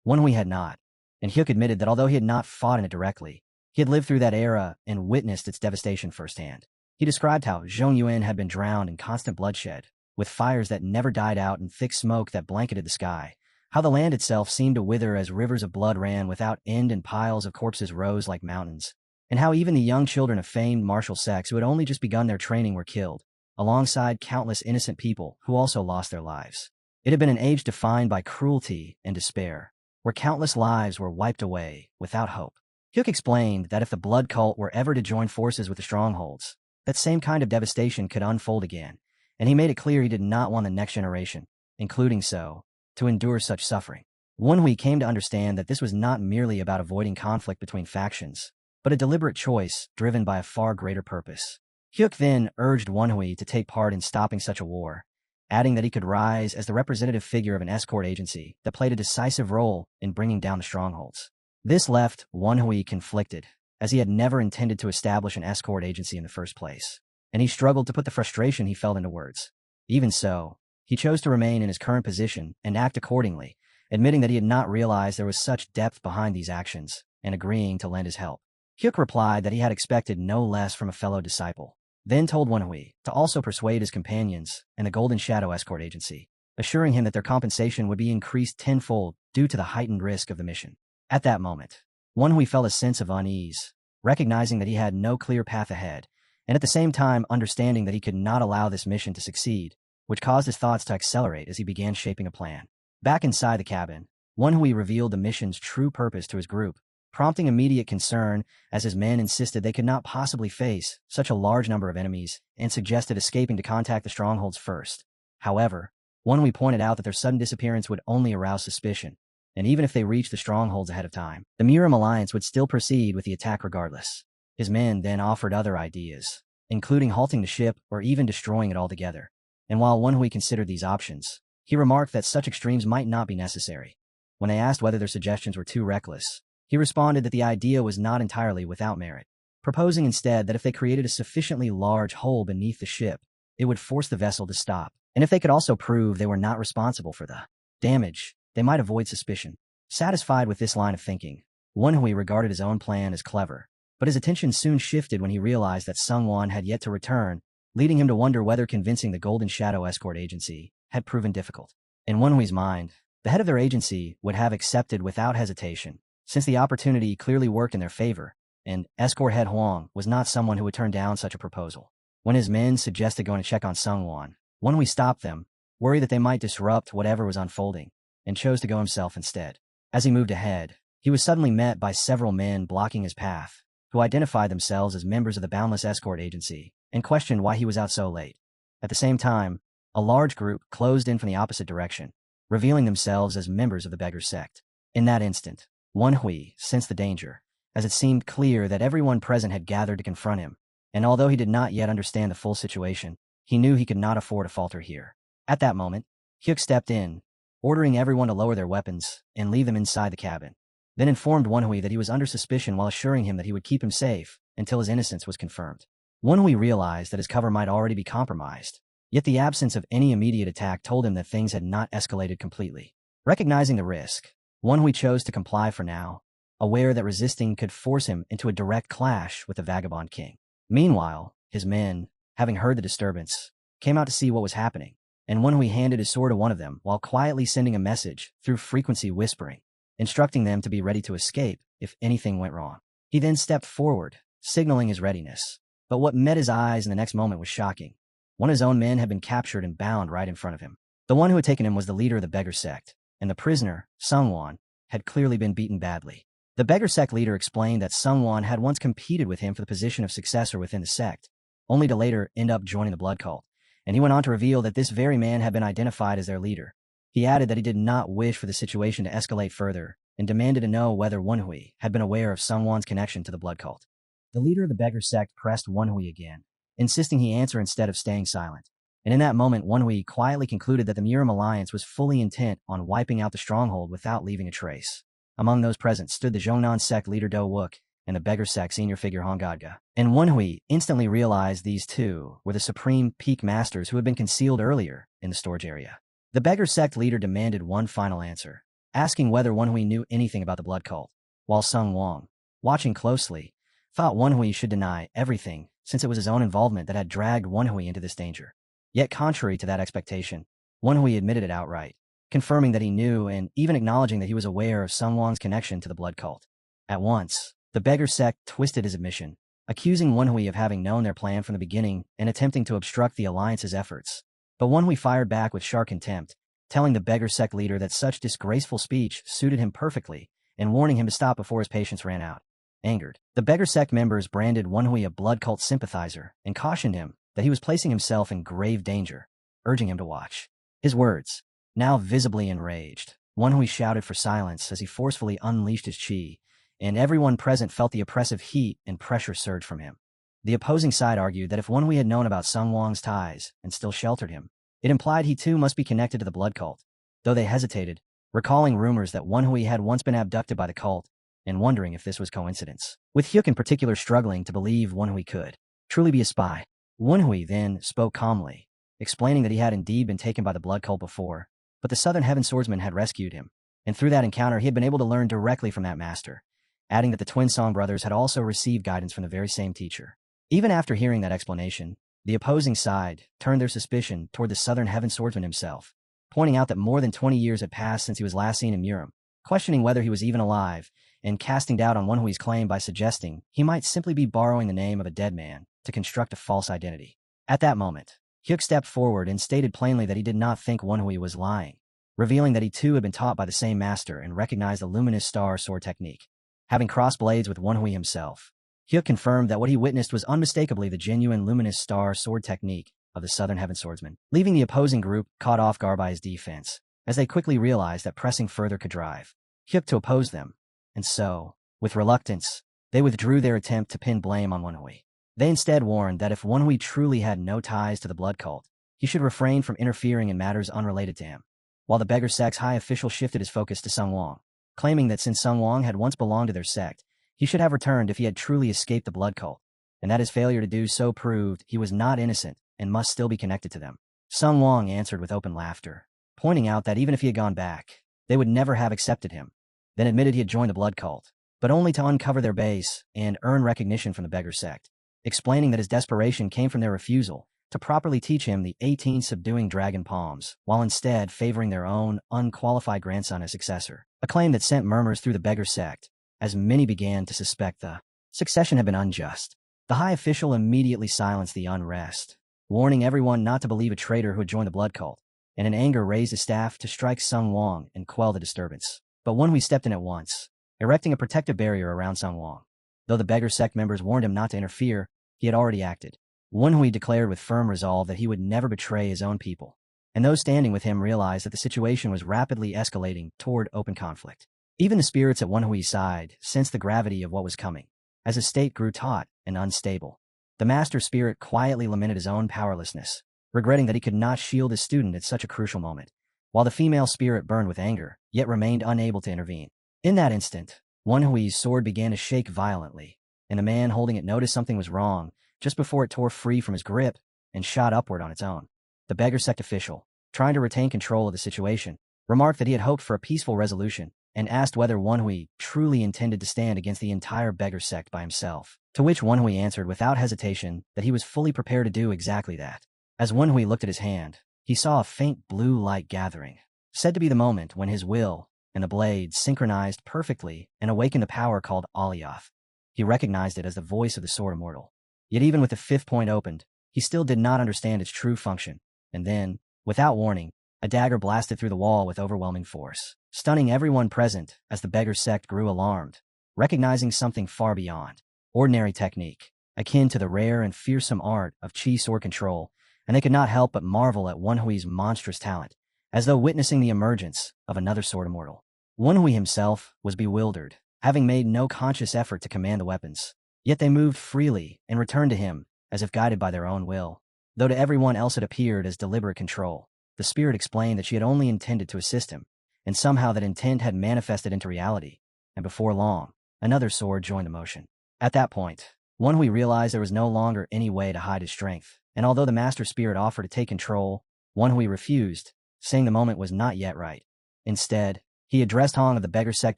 Speaker 1: Wenhui had not, and Hyuk admitted that although he had not fought in it directly, he had lived through that era and witnessed its devastation firsthand. He described how Zhongyuan had been drowned in constant bloodshed, with fires that never died out and thick smoke that blanketed the sky, how the land itself seemed to wither as rivers of blood ran without end and piles of corpses rose like mountains, and how even the young children of famed martial sects who had only just begun their training were killed, alongside countless innocent people who also lost their lives. It had been an age defined by cruelty and despair, where countless lives were wiped away without hope. Hyuk explained that if the blood cult were ever to join forces with the strongholds, that same kind of devastation could unfold again, and he made it clear he did not want the next generation, including so, to endure such suffering. Wenhui came to understand that this was not merely about avoiding conflict between factions, but a deliberate choice driven by a far greater purpose. Hyuk then urged Wenhui to take part in stopping such a war, adding that he could rise as the representative figure of an escort agency that played a decisive role in bringing down the strongholds. This left Wenhui conflicted, as he had never intended to establish an escort agency in the first place, and he struggled to put the frustration he felt into words. Even so, he chose to remain in his current position and act accordingly, admitting that he had not realized there was such depth behind these actions, and agreeing to lend his help. Hyuk replied that he had expected no less from a fellow disciple, then told Wenhui to also persuade his companions and the Golden Shadow Escort Agency, assuring him that their compensation would be increased tenfold due to the heightened risk of the mission. At that moment, Wenhui felt a sense of unease, recognizing that he had no clear path ahead, and at the same time understanding that he could not allow this mission to succeed, which caused his thoughts to accelerate as he began shaping a plan. Back inside the cabin, Wenhui revealed the mission's true purpose to his group, prompting immediate concern as his men insisted they could not possibly face such a large number of enemies and suggested escaping to contact the strongholds first. However, Wenhui pointed out that their sudden disappearance would only arouse suspicion, and even if they reached the strongholds ahead of time, the Miram Alliance would still proceed with the attack regardless. His men then offered other ideas, including halting the ship or even destroying it altogether, and while Wenhui considered these options, he remarked that such extremes might not be necessary. When they asked whether their suggestions were too reckless, he responded that the idea was not entirely without merit, proposing instead that if they created a sufficiently large hole beneath the ship, it would force the vessel to stop, and if they could also prove they were not responsible for the damage, they might avoid suspicion. Satisfied with this line of thinking, Wenhui regarded his own plan as clever, but his attention soon shifted when he realized that Sungwon had yet to return, leading him to wonder whether convincing the Golden Shadow Escort Agency had proven difficult. In Wenhui's mind, the head of their agency would have accepted without hesitation, since the opportunity clearly worked in their favor, and escort head Huang was not someone who would turn down such a proposal. When his men suggested going to check on Sungwon, Wenhui stopped them, worried that they might disrupt whatever was unfolding, and chose to go himself instead. As he moved ahead, he was suddenly met by several men blocking his path, who identified themselves as members of the Boundless Escort Agency and questioned why he was out so late. At the same time, a large group closed in from the opposite direction, revealing themselves as members of the Beggar sect. In that instant, Wenhui sensed the danger, as it seemed clear that everyone present had gathered to confront him, and although he did not yet understand the full situation, he knew he could not afford to falter here. At that moment, Hyuk stepped in, ordering everyone to lower their weapons and leave them inside the cabin, then informed Wenhui that he was under suspicion while assuring him that he would keep him safe until his innocence was confirmed. Wenhui realized that his cover might already be compromised, yet the absence of any immediate attack told him that things had not escalated completely. Recognizing the risk, Wenhui chose to comply for now, aware that resisting could force him into a direct clash with the Vagabond King. Meanwhile, his men, having heard the disturbance, came out to see what was happening, and Manhwa handed his sword to one of them while quietly sending a message through frequency whispering, instructing them to be ready to escape if anything went wrong. He then stepped forward, signaling his readiness. But what met his eyes in the next moment was shocking. One of his own men had been captured and bound right in front of him. The one who had taken him was the leader of the beggar sect, and the prisoner, Sungwon, had clearly been beaten badly. The beggar sect leader explained that Sungwon had once competed with him for the position of successor within the sect, only to later end up joining the blood cult, and he went on to reveal that this very man had been identified as their leader. He added that he did not wish for the situation to escalate further and demanded to know whether Manhwa had been aware of Sungwon's connection to the blood cult. The leader of the beggar sect pressed Manhwa again, insisting he answer instead of staying silent. And in that moment, Manhwa quietly concluded that the Murim Alliance was fully intent on wiping out the stronghold without leaving a trace. Among those present stood the Zhongnan sect leader Do Wook and the beggar sect senior figure Hong Godga. And Manhwa instantly realized these two were the supreme peak masters who had been concealed earlier in the storage area. The beggar sect leader demanded one final answer, asking whether Manhwa knew anything about the blood cult, while Sung Wong, watching closely, thought Manhwa should deny everything since it was his own involvement that had dragged Manhwa into this danger. Yet contrary to that expectation, Manhwa admitted it outright, confirming that he knew and even acknowledging that he was aware of Sung Wong's connection to the blood cult. At once, the beggar sect twisted his admission, accusing Manhwa of having known their plan from the beginning and attempting to obstruct the alliance's efforts. But Manhwa fired back with sharp contempt, telling the beggar sect leader that such disgraceful speech suited him perfectly and warning him to stop before his patience ran out. Angered, the beggar sect members branded Manhwa a blood cult sympathizer and cautioned him that he was placing himself in grave danger, urging him to watch his words. Now visibly enraged, Manhwa shouted for silence as he forcefully unleashed his chi, and everyone present felt the oppressive heat and pressure surge from him. The opposing side argued that if Manhwa had known about Sung Wong's ties and still sheltered him, it implied he too must be connected to the blood cult, though they hesitated, recalling rumors that Manhwa had once been abducted by the cult and wondering if this was coincidence. With Hyuk in particular struggling to believe Manhwa could truly be a spy. Manhwa then spoke calmly, explaining that he had indeed been taken by the blood cult before, but the Southern Heaven Swordsman had rescued him, and through that encounter he had been able to learn directly from that master, adding that the twin Song brothers had also received guidance from the very same teacher. Even after hearing that explanation, the opposing side turned their suspicion toward the Southern Heaven Swordsman himself, pointing out that more than 20 years had passed since he was last seen in Murim, questioning whether he was even alive, and casting doubt on Manhwa's claim by suggesting he might simply be borrowing the name of a dead man to construct a false identity. At that moment, Hyuk stepped forward and stated plainly that he did not think Manhwa was lying, revealing that he too had been taught by the same master and recognized the luminous star sword technique. Having crossed blades with Manhwa himself, Hyuk confirmed that what he witnessed was unmistakably the genuine luminous star sword technique of the Southern Heaven Swordsman, leaving the opposing group caught off guard by his defense, as they quickly realized that pressing further could drive Hyuk to oppose them. And so, with reluctance, they withdrew their attempt to pin blame on Manhwa. They instead warned that if Manhwa truly had no ties to the blood cult, he should refrain from interfering in matters unrelated to him. While the beggar sect's high official shifted his focus to Sung Wong, claiming that since Sung Wong had once belonged to their sect, he should have returned if he had truly escaped the blood cult, and that his failure to do so proved he was not innocent and must still be connected to them. Sung Wong answered with open laughter, pointing out that even if he had gone back, they would never have accepted him, then admitted he had joined the blood cult, but only to uncover their base and earn recognition from the beggar sect, explaining that his desperation came from their refusal to properly teach him the 18 subduing dragon palms, while instead favoring their own unqualified grandson as successor, a claim that sent murmurs through the beggar sect, as many began to suspect the succession had been unjust. The high official immediately silenced the unrest, warning everyone not to believe a traitor who had joined the blood cult, and in anger raised his staff to strike Sung Wong and quell the disturbance. But Manhwa stepped in at once, erecting a protective barrier around Sung Wong. Though the beggar sect members warned him not to interfere, he had already acted. Manhwa declared with firm resolve that he would never betray his own people, and those standing with him realized that the situation was rapidly escalating toward open conflict. Even the spirits at Manhwa's side sensed the gravity of what was coming, as his state grew taut and unstable. The master spirit quietly lamented his own powerlessness, regretting that he could not shield his student at such a crucial moment, while the female spirit burned with anger, yet remained unable to intervene. In that instant, Manhwa's sword began to shake violently, and the man holding it noticed something was wrong just before it tore free from his grip and shot upward on its own. The beggar sect official, trying to retain control of the situation, remarked that he had hoped for a peaceful resolution and asked whether Manhwa truly intended to stand against the entire beggar sect by himself. To which Wenhui answered without hesitation that he was fully prepared to do exactly that. As Wenhui looked at his hand, he saw a faint blue light gathering, said to be the moment when his will and the blade synchronized perfectly and awakened the power called Alioth. He recognized it as the voice of the sword immortal. Yet even with the fifth point opened, he still did not understand its true function. And then, without warning, a dagger blasted through the wall with overwhelming force, stunning everyone present as the beggar sect grew alarmed, recognizing something far beyond ordinary technique, akin to the rare and fearsome art of chi sword control, and they could not help but marvel at Wenhui's monstrous talent, as though witnessing the emergence of another sword immortal. Wenhui himself was bewildered, having made no conscious effort to command the weapons. Yet they moved freely and returned to him, as if guided by their own will. Though to everyone else it appeared as deliberate control, the spirit explained that she had only intended to assist him, and somehow that intent had manifested into reality, and before long, another sword joined the motion. At that point, Wenhui realized there was no longer any way to hide his strength, and although the master spirit offered to take control, Wenhui refused, saying the moment was not yet right. Instead, he addressed Hong of the beggar sect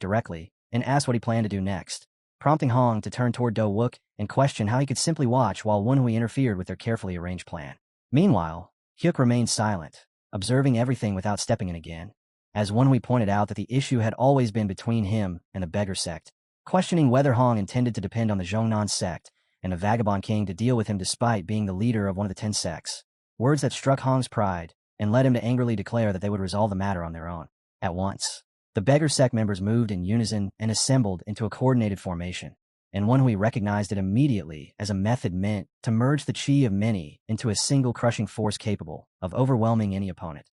Speaker 1: directly and asked what he planned to do next, prompting Hong to turn toward Do Wook and question how he could simply watch while Wenhui interfered with their carefully arranged plan. Meanwhile, Hyuk remained silent, observing everything without stepping in again, as Wenhui pointed out that the issue had always been between him and the beggar sect, questioning whether Hong intended to depend on the Zhongnan sect and the Vagabond King to deal with him despite being the leader of one of the 10 sects. Words that struck Hong's pride and led him to angrily declare that they would resolve the matter on their own. At once, the beggar sect members moved in unison and assembled into a coordinated formation, and Wenhui recognized it immediately as a method meant to merge the chi of many into a single crushing force capable of overwhelming any opponent.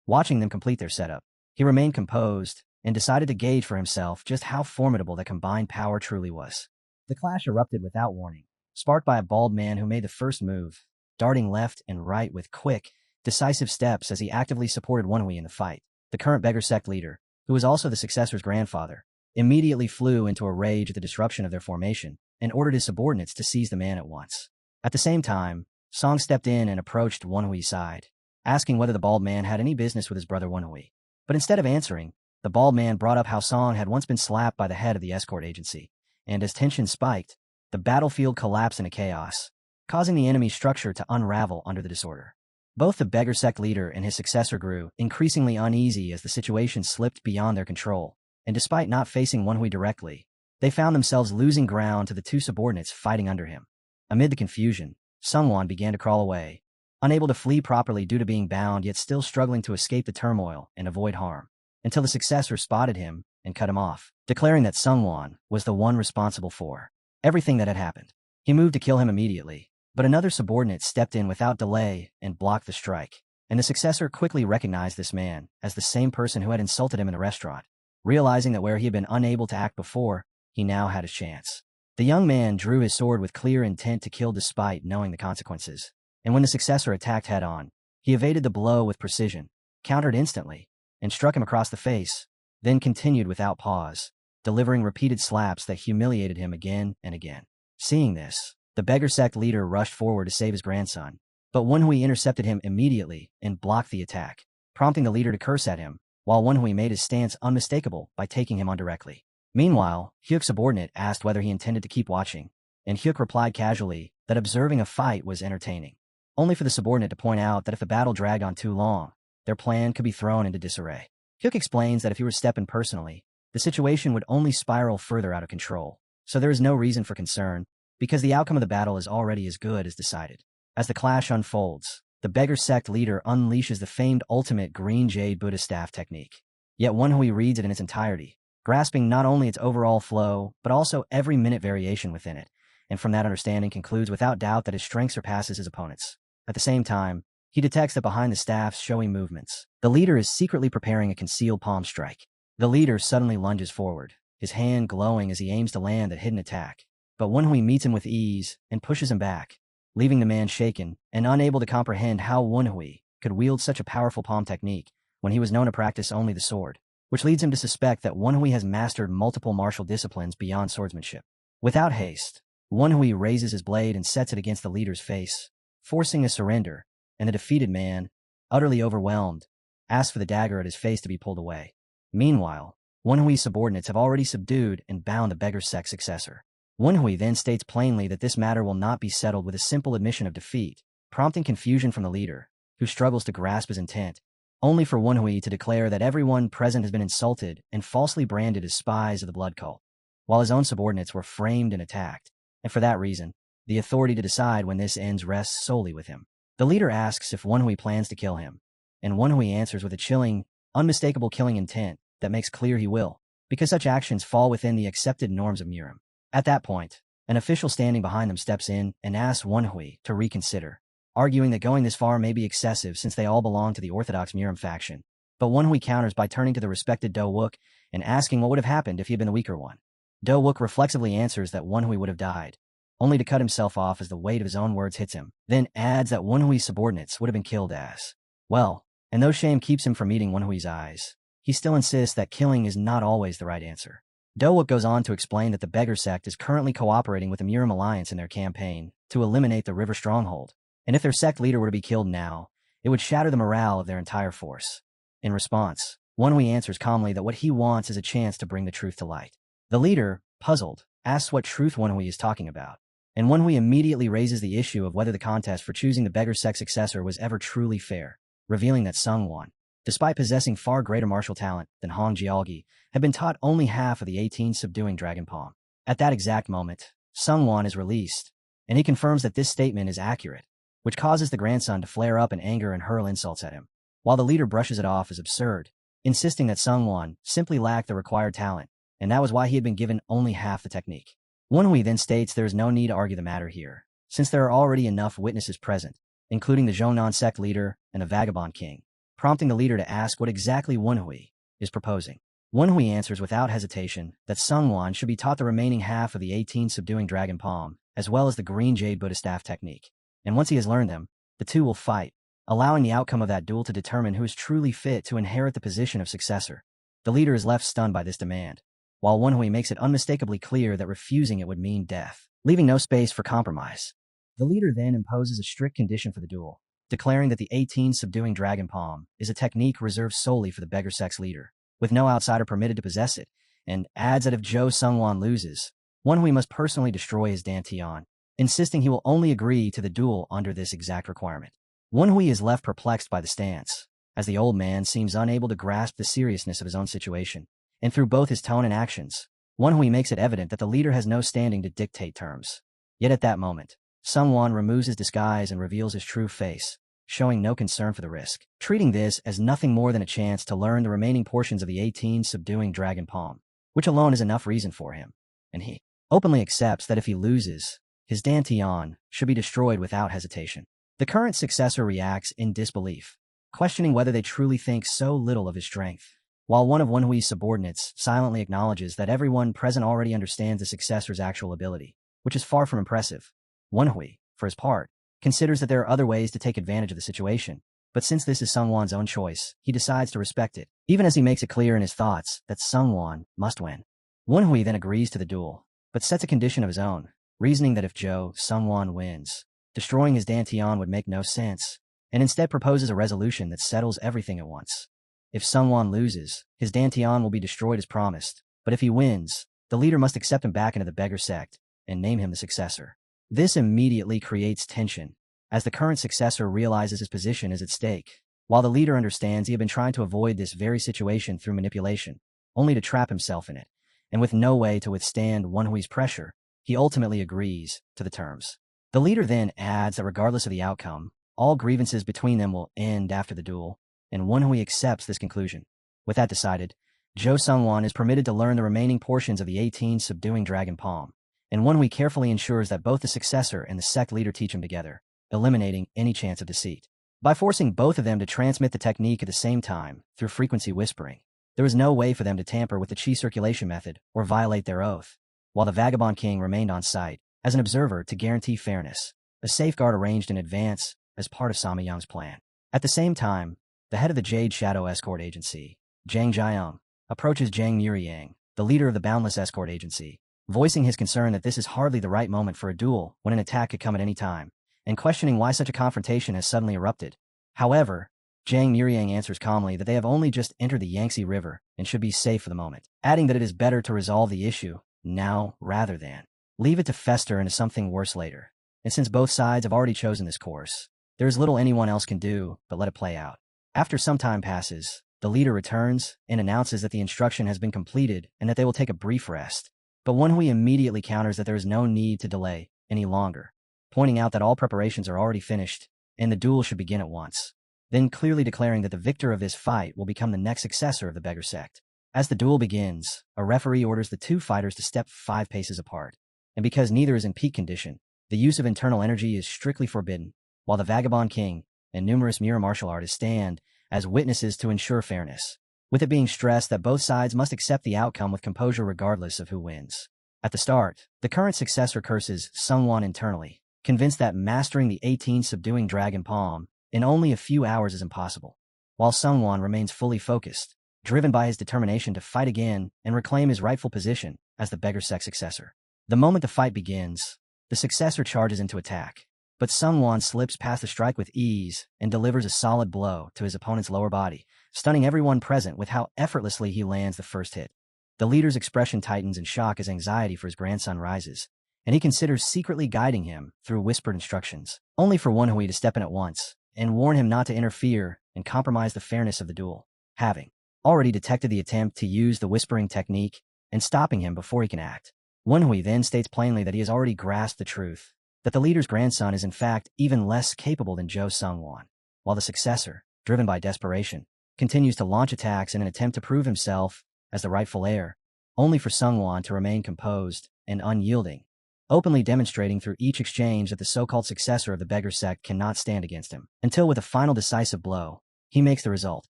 Speaker 1: Watching them complete their setup, he remained composed and decided to gauge for himself just how formidable that combined power truly was. The clash erupted without warning, sparked by a bald man who made the first move, darting left and right with quick, decisive steps as he actively supported Wenhui in the fight. The current beggar sect leader, who was also the successor's grandfather, immediately flew into a rage at the disruption of their formation and ordered his subordinates to seize the man at once. At the same time, Song stepped in and approached Wenhui's side, asking whether the bald man had any business with his brother Wenhui. But instead of answering, the bald man brought up how Song had once been slapped by the head of the escort agency, and as tension spiked, the battlefield collapsed into chaos, causing the enemy's structure to unravel under the disorder. Both the beggar sect leader and his successor grew increasingly uneasy as the situation slipped beyond their control, and despite not facing Wenhui directly, they found themselves losing ground to the two subordinates fighting under him. Amid the confusion, Sungwon began to crawl away, unable to flee properly due to being bound yet still struggling to escape the turmoil and avoid harm, until the successor spotted him and cut him off, declaring that Sungwon was the one responsible for everything that had happened. He moved to kill him immediately, but another subordinate stepped in without delay and blocked the strike, and the successor quickly recognized this man as the same person who had insulted him in the restaurant. Realizing that where he had been unable to act before, he now had his chance. The young man drew his sword with clear intent to kill despite knowing the consequences, and when the successor attacked head-on, he evaded the blow with precision, countered instantly, and struck him across the face, then continued without pause, delivering repeated slaps that humiliated him again and again. Seeing this, the beggar sect leader rushed forward to save his grandson, but Wenhui intercepted him immediately and blocked the attack, prompting the leader to curse at him, while Wenhui made his stance unmistakable by taking him on directly. Meanwhile, Hyuk's subordinate asked whether he intended to keep watching, and Hyuk replied casually that observing a fight was entertaining, only for the subordinate to point out that if the battle dragged on too long, their plan could be thrown into disarray. Hyuk explains that if he were to step in personally, the situation would only spiral further out of control, so there is no reason for concern, because the outcome of the battle is already as good as decided. As the clash unfolds, the beggar sect leader unleashes the famed ultimate green jade Buddha staff technique. Yet Wenhui reads it in its entirety, grasping not only its overall flow, but also every minute variation within it, and from that understanding concludes without doubt that his strength surpasses his opponent's. At the same time, he detects that behind the staff's showy movements, the leader is secretly preparing a concealed palm strike. The leader suddenly lunges forward, his hand glowing as he aims to land a hidden attack, but Wenhui meets him with ease and pushes him back, leaving the man shaken and unable to comprehend how Wenhui could wield such a powerful palm technique when he was known to practice only the sword, which leads him to suspect that Wenhui has mastered multiple martial disciplines beyond swordsmanship. Without haste, Wenhui raises his blade and sets it against the leader's face, forcing a surrender, and the defeated man, utterly overwhelmed, asks for the dagger at his face to be pulled away. Meanwhile, Wenhui's subordinates have already subdued and bound the beggar sect successor. Wenhui then states plainly that this matter will not be settled with a simple admission of defeat, prompting confusion from the leader, who struggles to grasp his intent, only for Wenhui to declare that everyone present has been insulted and falsely branded as spies of the blood cult, while his own subordinates were framed and attacked, and for that reason, the authority to decide when this ends rests solely with him. The leader asks if Wenhui plans to kill him, and Wenhui answers with a chilling, unmistakable killing intent that makes clear he will, because such actions fall within the accepted norms of Murim. At that point, an official standing behind them steps in and asks Wenhui to reconsider, arguing that going this far may be excessive since they all belong to the Orthodox Murim faction. But Wenhui counters by turning to the respected Do Wook and asking what would have happened if he had been the weaker one. Do Wook reflexively answers that Wenhui would have died, only to cut himself off as the weight of his own words hits him, then adds that Wenhui's subordinates would have been killed as well, and though shame keeps him from meeting Wenhui's eyes, he still insists that killing is not always the right answer. Do Wook goes on to explain that the Beggar sect is currently cooperating with the Murim Alliance in their campaign to eliminate the river stronghold, and if their sect leader were to be killed now, it would shatter the morale of their entire force. In response, Wenhui answers calmly that what he wants is a chance to bring the truth to light. The leader, puzzled, asks what truth Wenhui is talking about, and Wenhui immediately raises the issue of whether the contest for choosing the Beggar sect successor was ever truly fair, revealing that Sungwon, despite possessing far greater martial talent than Hong Jialgi, had been taught only half of the 18 subduing dragon palm. At that exact moment, Sungwon is released, and he confirms that this statement is accurate, which causes the grandson to flare up in anger and hurl insults at him, while the leader brushes it off as absurd, insisting that Sungwon simply lacked the required talent, and that was why he had been given only half the technique. Wenhui then states there is no need to argue the matter here, since there are already enough witnesses present, including the Zhongnan sect leader and the Vagabond King, prompting the leader to ask what exactly Wenhui is proposing. Wenhui answers without hesitation that Sungwon should be taught the remaining half of the 18 subduing dragon palm, as well as the green jade Buddha staff technique, and once he has learned them, the two will fight, allowing the outcome of that duel to determine who is truly fit to inherit the position of successor. The leader is left stunned by this demand, while Wenhui makes it unmistakably clear that refusing it would mean death, leaving no space for compromise. The leader then imposes a strict condition for the duel, declaring that the 18 subduing dragon palm is a technique reserved solely for the Beggar sect's leader, with no outsider permitted to possess it, and adds that if Zhou Sungwon loses, Wenhui must personally destroy his Dantian, insisting he will only agree to the duel under this exact requirement. Wenhui is left perplexed by the stance, as the old man seems unable to grasp the seriousness of his own situation, and through both his tone and actions, Wenhui makes it evident that the leader has no standing to dictate terms. Yet at that moment, Sungwon removes his disguise and reveals his true face, showing no concern for the risk, treating this as nothing more than a chance to learn the remaining portions of the 18 subduing dragon palm, which alone is enough reason for him, and he openly accepts that if he loses, his Dantian should be destroyed without hesitation. The current successor reacts in disbelief, questioning whether they truly think so little of his strength, while one of Wenhui's subordinates silently acknowledges that everyone present already understands the successor's actual ability, which is far from impressive. Wenhui, for his part, considers that there are other ways to take advantage of the situation, but since this is Sungwon's own choice, he decides to respect it, even as he makes it clear in his thoughts that Sungwon must win. Wenhui then agrees to the duel, but sets a condition of his own, reasoning that if Zhou Sungwon wins, destroying his Dantian would make no sense, and instead proposes a resolution that settles everything at once. If Sungwon loses, his Dantian will be destroyed as promised, but if he wins, the leader must accept him back into the Beggar sect and name him the successor. This immediately creates tension, as the current successor realizes his position is at stake, while the leader understands he had been trying to avoid this very situation through manipulation, only to trap himself in it, and with no way to withstand Wenhui's pressure, he ultimately agrees to the terms. The leader then adds that regardless of the outcome, all grievances between them will end after the duel, and Wenhui accepts this conclusion. With that decided, Zhou Sungwon is permitted to learn the remaining portions of the 18 subduing dragon palm, and Wenhui carefully ensures that both the successor and the sect leader teach him together, eliminating any chance of deceit. By forcing both of them to transmit the technique at the same time through frequency whispering, there is no way for them to tamper with the chi circulation method or violate their oath, while the Vagabond King remained on site as an observer to guarantee fairness, a safeguard arranged in advance as part of Sama Young's plan. At the same time, the head of the Jade Shadow Escort Agency, Zhang Jiang, approaches Zhang Muriyang, the leader of the Boundless Escort Agency, voicing his concern that this is hardly the right moment for a duel when an attack could come at any time, and questioning why such a confrontation has suddenly erupted. However, Zhang Muriyang answers calmly that they have only just entered the Yangtze River and should be safe for the moment, adding that it is better to resolve the issue now rather than leave it to fester into something worse later. And since both sides have already chosen this course, there is little anyone else can do but let it play out. After some time passes, the leader returns and announces that the instruction has been completed and that they will take a brief rest. But Manhwa immediately counters that there is no need to delay any longer, pointing out that all preparations are already finished and the duel should begin at once, then clearly declaring that the victor of this fight will become the next successor of the beggar sect. As the duel begins, a referee orders the two fighters to step 5 paces apart, and because neither is in peak condition, the use of internal energy is strictly forbidden, while the Vagabond King and numerous mirror martial artists stand as witnesses to ensure fairness, with it being stressed that both sides must accept the outcome with composure regardless of who wins. At the start, the current successor curses Sungwon internally, convinced that mastering the 18 subduing dragon palm in only a few hours is impossible, while Sungwon remains fully focused, driven by his determination to fight again and reclaim his rightful position as the beggar sect successor. The moment the fight begins, the successor charges into attack, but Sungwon slips past the strike with ease and delivers a solid blow to his opponent's lower body, stunning everyone present with how effortlessly he lands the first hit. The leader's expression tightens in shock as anxiety for his grandson rises, and he considers secretly guiding him through whispered instructions, only for Manhwa to step in at once and warn him not to interfere and compromise the fairness of the duel, having already detected the attempt to use the whispering technique and stopping him before he can act. Manhwa then states plainly that he has already grasped the truth, that the leader's grandson is in fact even less capable than Jo Sungwon, while the successor, driven by desperation, continues to launch attacks in an attempt to prove himself as the rightful heir, only for Sungwon to remain composed and unyielding, openly demonstrating through each exchange that the so-called successor of the beggar sect cannot stand against him, until with a final decisive blow, he makes the result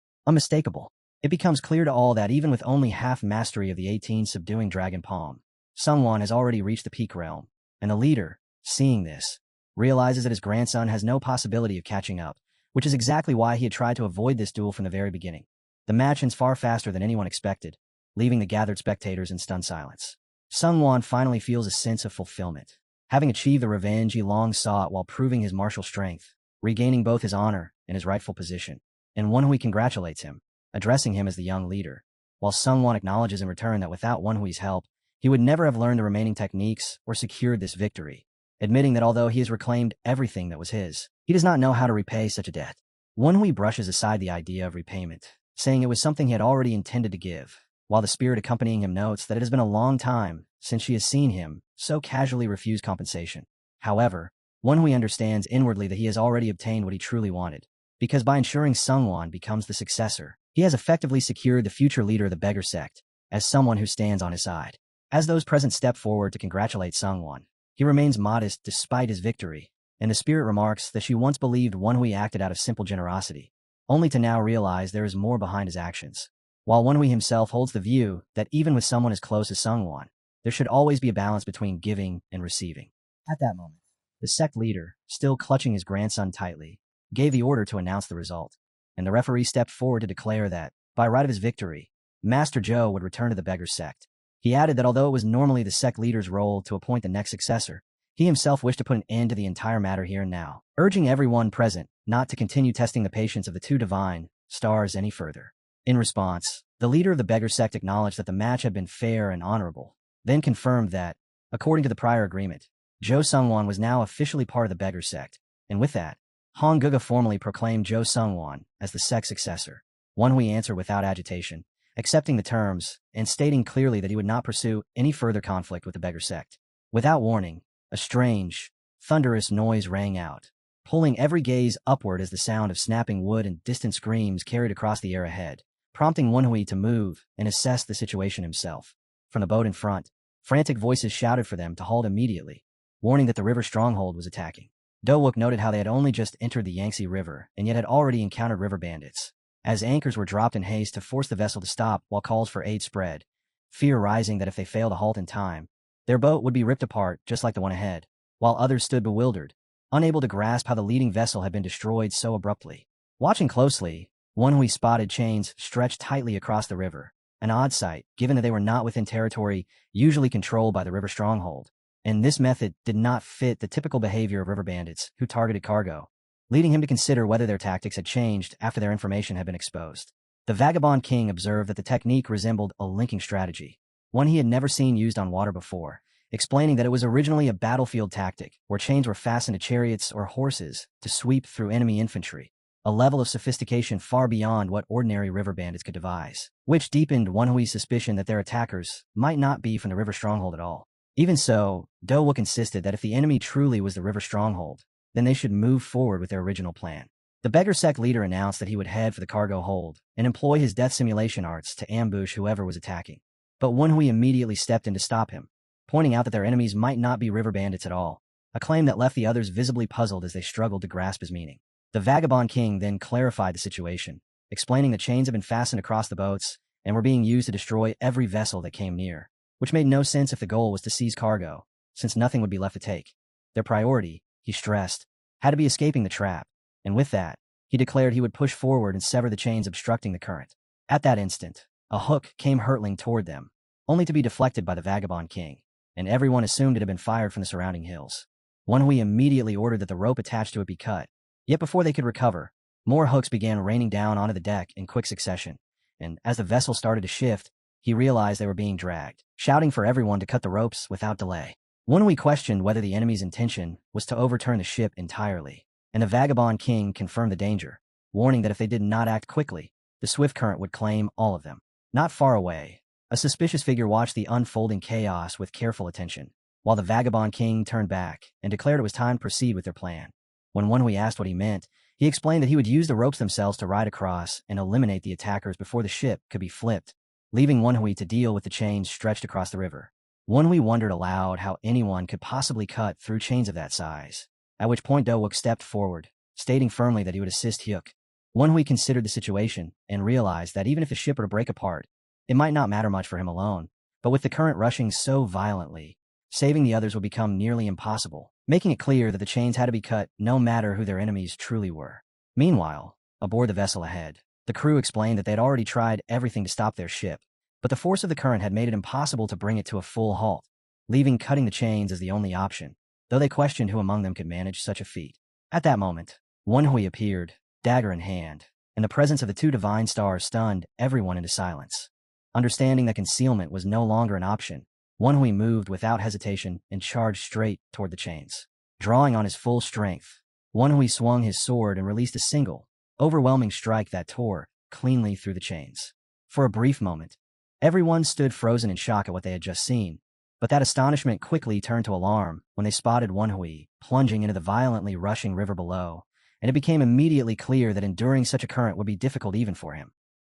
Speaker 1: unmistakable. It becomes clear to all that even with only half mastery of the 18 subduing dragon palm, Sungwon has already reached the peak realm, and the leader, seeing this, realizes that his grandson has no possibility of catching up, which is exactly why he had tried to avoid this duel from the very beginning. The match ends far faster than anyone expected, leaving the gathered spectators in stunned silence. Sungwon finally feels a sense of fulfillment, having achieved the revenge he long sought while proving his martial strength, regaining both his honor and his rightful position. And Manhwa congratulates him, addressing him as the young leader, while Sungwon acknowledges in return that without Manhwa's help, he would never have learned the remaining techniques or secured this victory, admitting that although he has reclaimed everything that was his, he does not know how to repay such a debt. Manhwa brushes aside the idea of repayment, saying it was something he had already intended to give, while the spirit accompanying him notes that it has been a long time since she has seen him so casually refuse compensation. However, Manhwa understands inwardly that he has already obtained what he truly wanted, because by ensuring Sungwon becomes the successor, he has effectively secured the future leader of the beggar sect as someone who stands on his side. As those present step forward to congratulate Sungwon, he remains modest despite his victory, and the spirit remarks that she once believed Manhwa acted out of simple generosity, only to now realize there is more behind his actions. While Manhwa himself holds the view that even with someone as close as Sungwon, there should always be a balance between giving and receiving. At that moment, the sect leader, still clutching his grandson tightly, gave the order to announce the result, and the referee stepped forward to declare that, by right of his victory, Master Jo would return to the beggar sect. He added that although it was normally the sect leader's role to appoint the next successor, he himself wished to put an end to the entire matter here and now, urging everyone present not to continue testing the patience of the two divine stars any further. In response, the leader of the beggar sect acknowledged that the match had been fair and honorable, then confirmed that, according to the prior agreement, Jo Sungwon was now officially part of the beggar sect, and with that, Han Guga formally proclaimed Jo Sungwon as the sect's successor. Manhwa answered without agitation, accepting the terms and stating clearly that he would not pursue any further conflict with the beggar sect. Without warning, a strange, thunderous noise rang out, pulling every gaze upward as the sound of snapping wood and distant screams carried across the air ahead, prompting Manhwa to move and assess the situation himself. From the boat in front, frantic voices shouted for them to halt immediately, warning that the river stronghold was attacking. Do-wook noted how they had only just entered the Yangtze River and yet had already encountered river bandits, as anchors were dropped in haste to force the vessel to stop while calls for aid spread, fear rising that if they failed to halt in time, their boat would be ripped apart just like the one ahead, while others stood bewildered, unable to grasp how the leading vessel had been destroyed so abruptly. Watching closely, Manhwa spotted chains stretched tightly across the river, an odd sight given that they were not within territory usually controlled by the river stronghold, and this method did not fit the typical behavior of river bandits who targeted cargo, leading him to consider whether their tactics had changed after their information had been exposed. The Vagabond King observed that the technique resembled a linking strategy, one he had never seen used on water before, explaining that it was originally a battlefield tactic where chains were fastened to chariots or horses to sweep through enemy infantry, a level of sophistication far beyond what ordinary river bandits could devise, which deepened Wanhui's suspicion that their attackers might not be from the river stronghold at all. Even so, Do Wook insisted that if the enemy truly was the river stronghold, then they should move forward with their original plan. The beggar sect leader announced that he would head for the cargo hold and employ his death simulation arts to ambush whoever was attacking. But Wanhui immediately stepped in to stop him, pointing out that their enemies might not be river bandits at all, a claim that left the others visibly puzzled as they struggled to grasp his meaning. The Vagabond King then clarified the situation, explaining the chains had been fastened across the boats and were being used to destroy every vessel that came near, which made no sense if the goal was to seize cargo, since nothing would be left to take. Their priority, he stressed, had to be escaping the trap, and with that, he declared he would push forward and sever the chains obstructing the current. At that instant, a hook came hurtling toward them, only to be deflected by the Vagabond King, and everyone assumed it had been fired from the surrounding hills. Wanhui immediately ordered that the rope attached to it be cut, yet before they could recover, more hooks began raining down onto the deck in quick succession, and as the vessel started to shift, he realized they were being dragged, shouting for everyone to cut the ropes without delay. Wanhui questioned whether the enemy's intention was to overturn the ship entirely, and the Vagabond King confirmed the danger, warning that if they did not act quickly, the swift current would claim all of them. Not far away, a suspicious figure watched the unfolding chaos with careful attention, while the Vagabond King turned back and declared it was time to proceed with their plan. When Wanhui asked what he meant, he explained that he would use the ropes themselves to ride across and eliminate the attackers before the ship could be flipped, leaving Wanhui to deal with the chains stretched across the river. Wanhui wondered aloud how anyone could possibly cut through chains of that size, at which point Do Wook stepped forward, stating firmly that he would assist Hyuk. Wanhui considered the situation and realized that even if the ship were to break apart, it might not matter much for him alone, but with the current rushing so violently, saving the others would become nearly impossible, making it clear that the chains had to be cut no matter who their enemies truly were. Meanwhile, aboard the vessel ahead, the crew explained that they had already tried everything to stop their ship, but the force of the current had made it impossible to bring it to a full halt, leaving cutting the chains as the only option, though they questioned who among them could manage such a feat. At that moment, Wanhui appeared, dagger in hand, and the presence of the two divine stars stunned everyone into silence. Understanding that concealment was no longer an option, Wanhui moved without hesitation and charged straight toward the chains. Drawing on his full strength, Wanhui swung his sword and released a single, overwhelming strike that tore cleanly through the chains. For a brief moment, everyone stood frozen in shock at what they had just seen, but that astonishment quickly turned to alarm when they spotted Wanhui plunging into the violently rushing river below, and it became immediately clear that enduring such a current would be difficult even for him.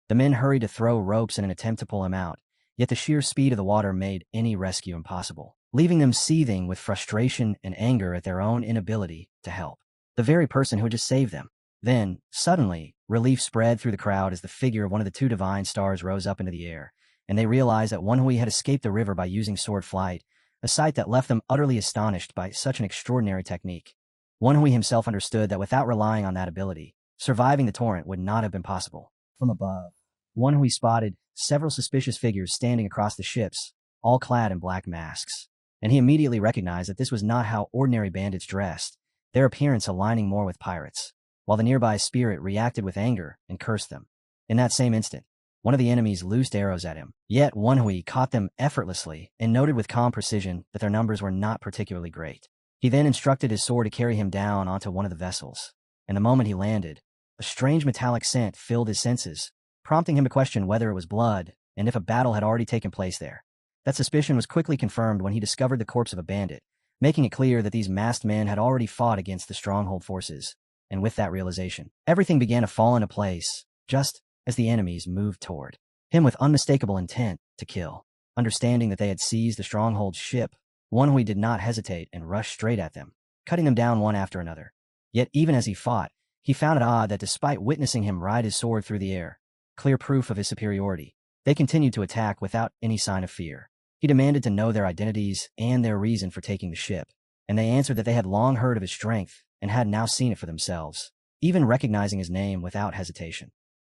Speaker 1: The men hurried to throw ropes in an attempt to pull him out, yet the sheer speed of the water made any rescue impossible, leaving them seething with frustration and anger at their own inability to help the very person who had just saved them. Then, suddenly, relief spread through the crowd as the figure of one of the two divine stars rose up into the air, and they realized that Wanhui had escaped the river by using sword flight, a sight that left them utterly astonished by such an extraordinary technique. Wanhui himself understood that without relying on that ability, surviving the torrent would not have been possible. From above, Wanhui spotted several suspicious figures standing across the ships, all clad in black masks, and he immediately recognized that this was not how ordinary bandits dressed, their appearance aligning more with pirates, while the nearby spirit reacted with anger and cursed them. In that same instant, one of the enemies loosed arrows at him, yet Wanhui caught them effortlessly and noted with calm precision that their numbers were not particularly great. He then instructed his sword to carry him down onto one of the vessels, and the moment he landed, a strange metallic scent filled his senses, prompting him to question whether it was blood and if a battle had already taken place there. That suspicion was quickly confirmed when he discovered the corpse of a bandit, making it clear that these masked men had already fought against the stronghold forces, and with that realization, everything began to fall into place, just as the enemies moved toward him with unmistakable intent to kill. Understanding that they had seized the stronghold's ship, Wanhui did not hesitate and rushed straight at them, cutting them down one after another. Yet even as he fought, he found it odd that despite witnessing him ride his sword through the air, clear proof of his superiority, they continued to attack without any sign of fear. He demanded to know their identities and their reason for taking the ship, and they answered that they had long heard of his strength and had now seen it for themselves, even recognizing his name without hesitation.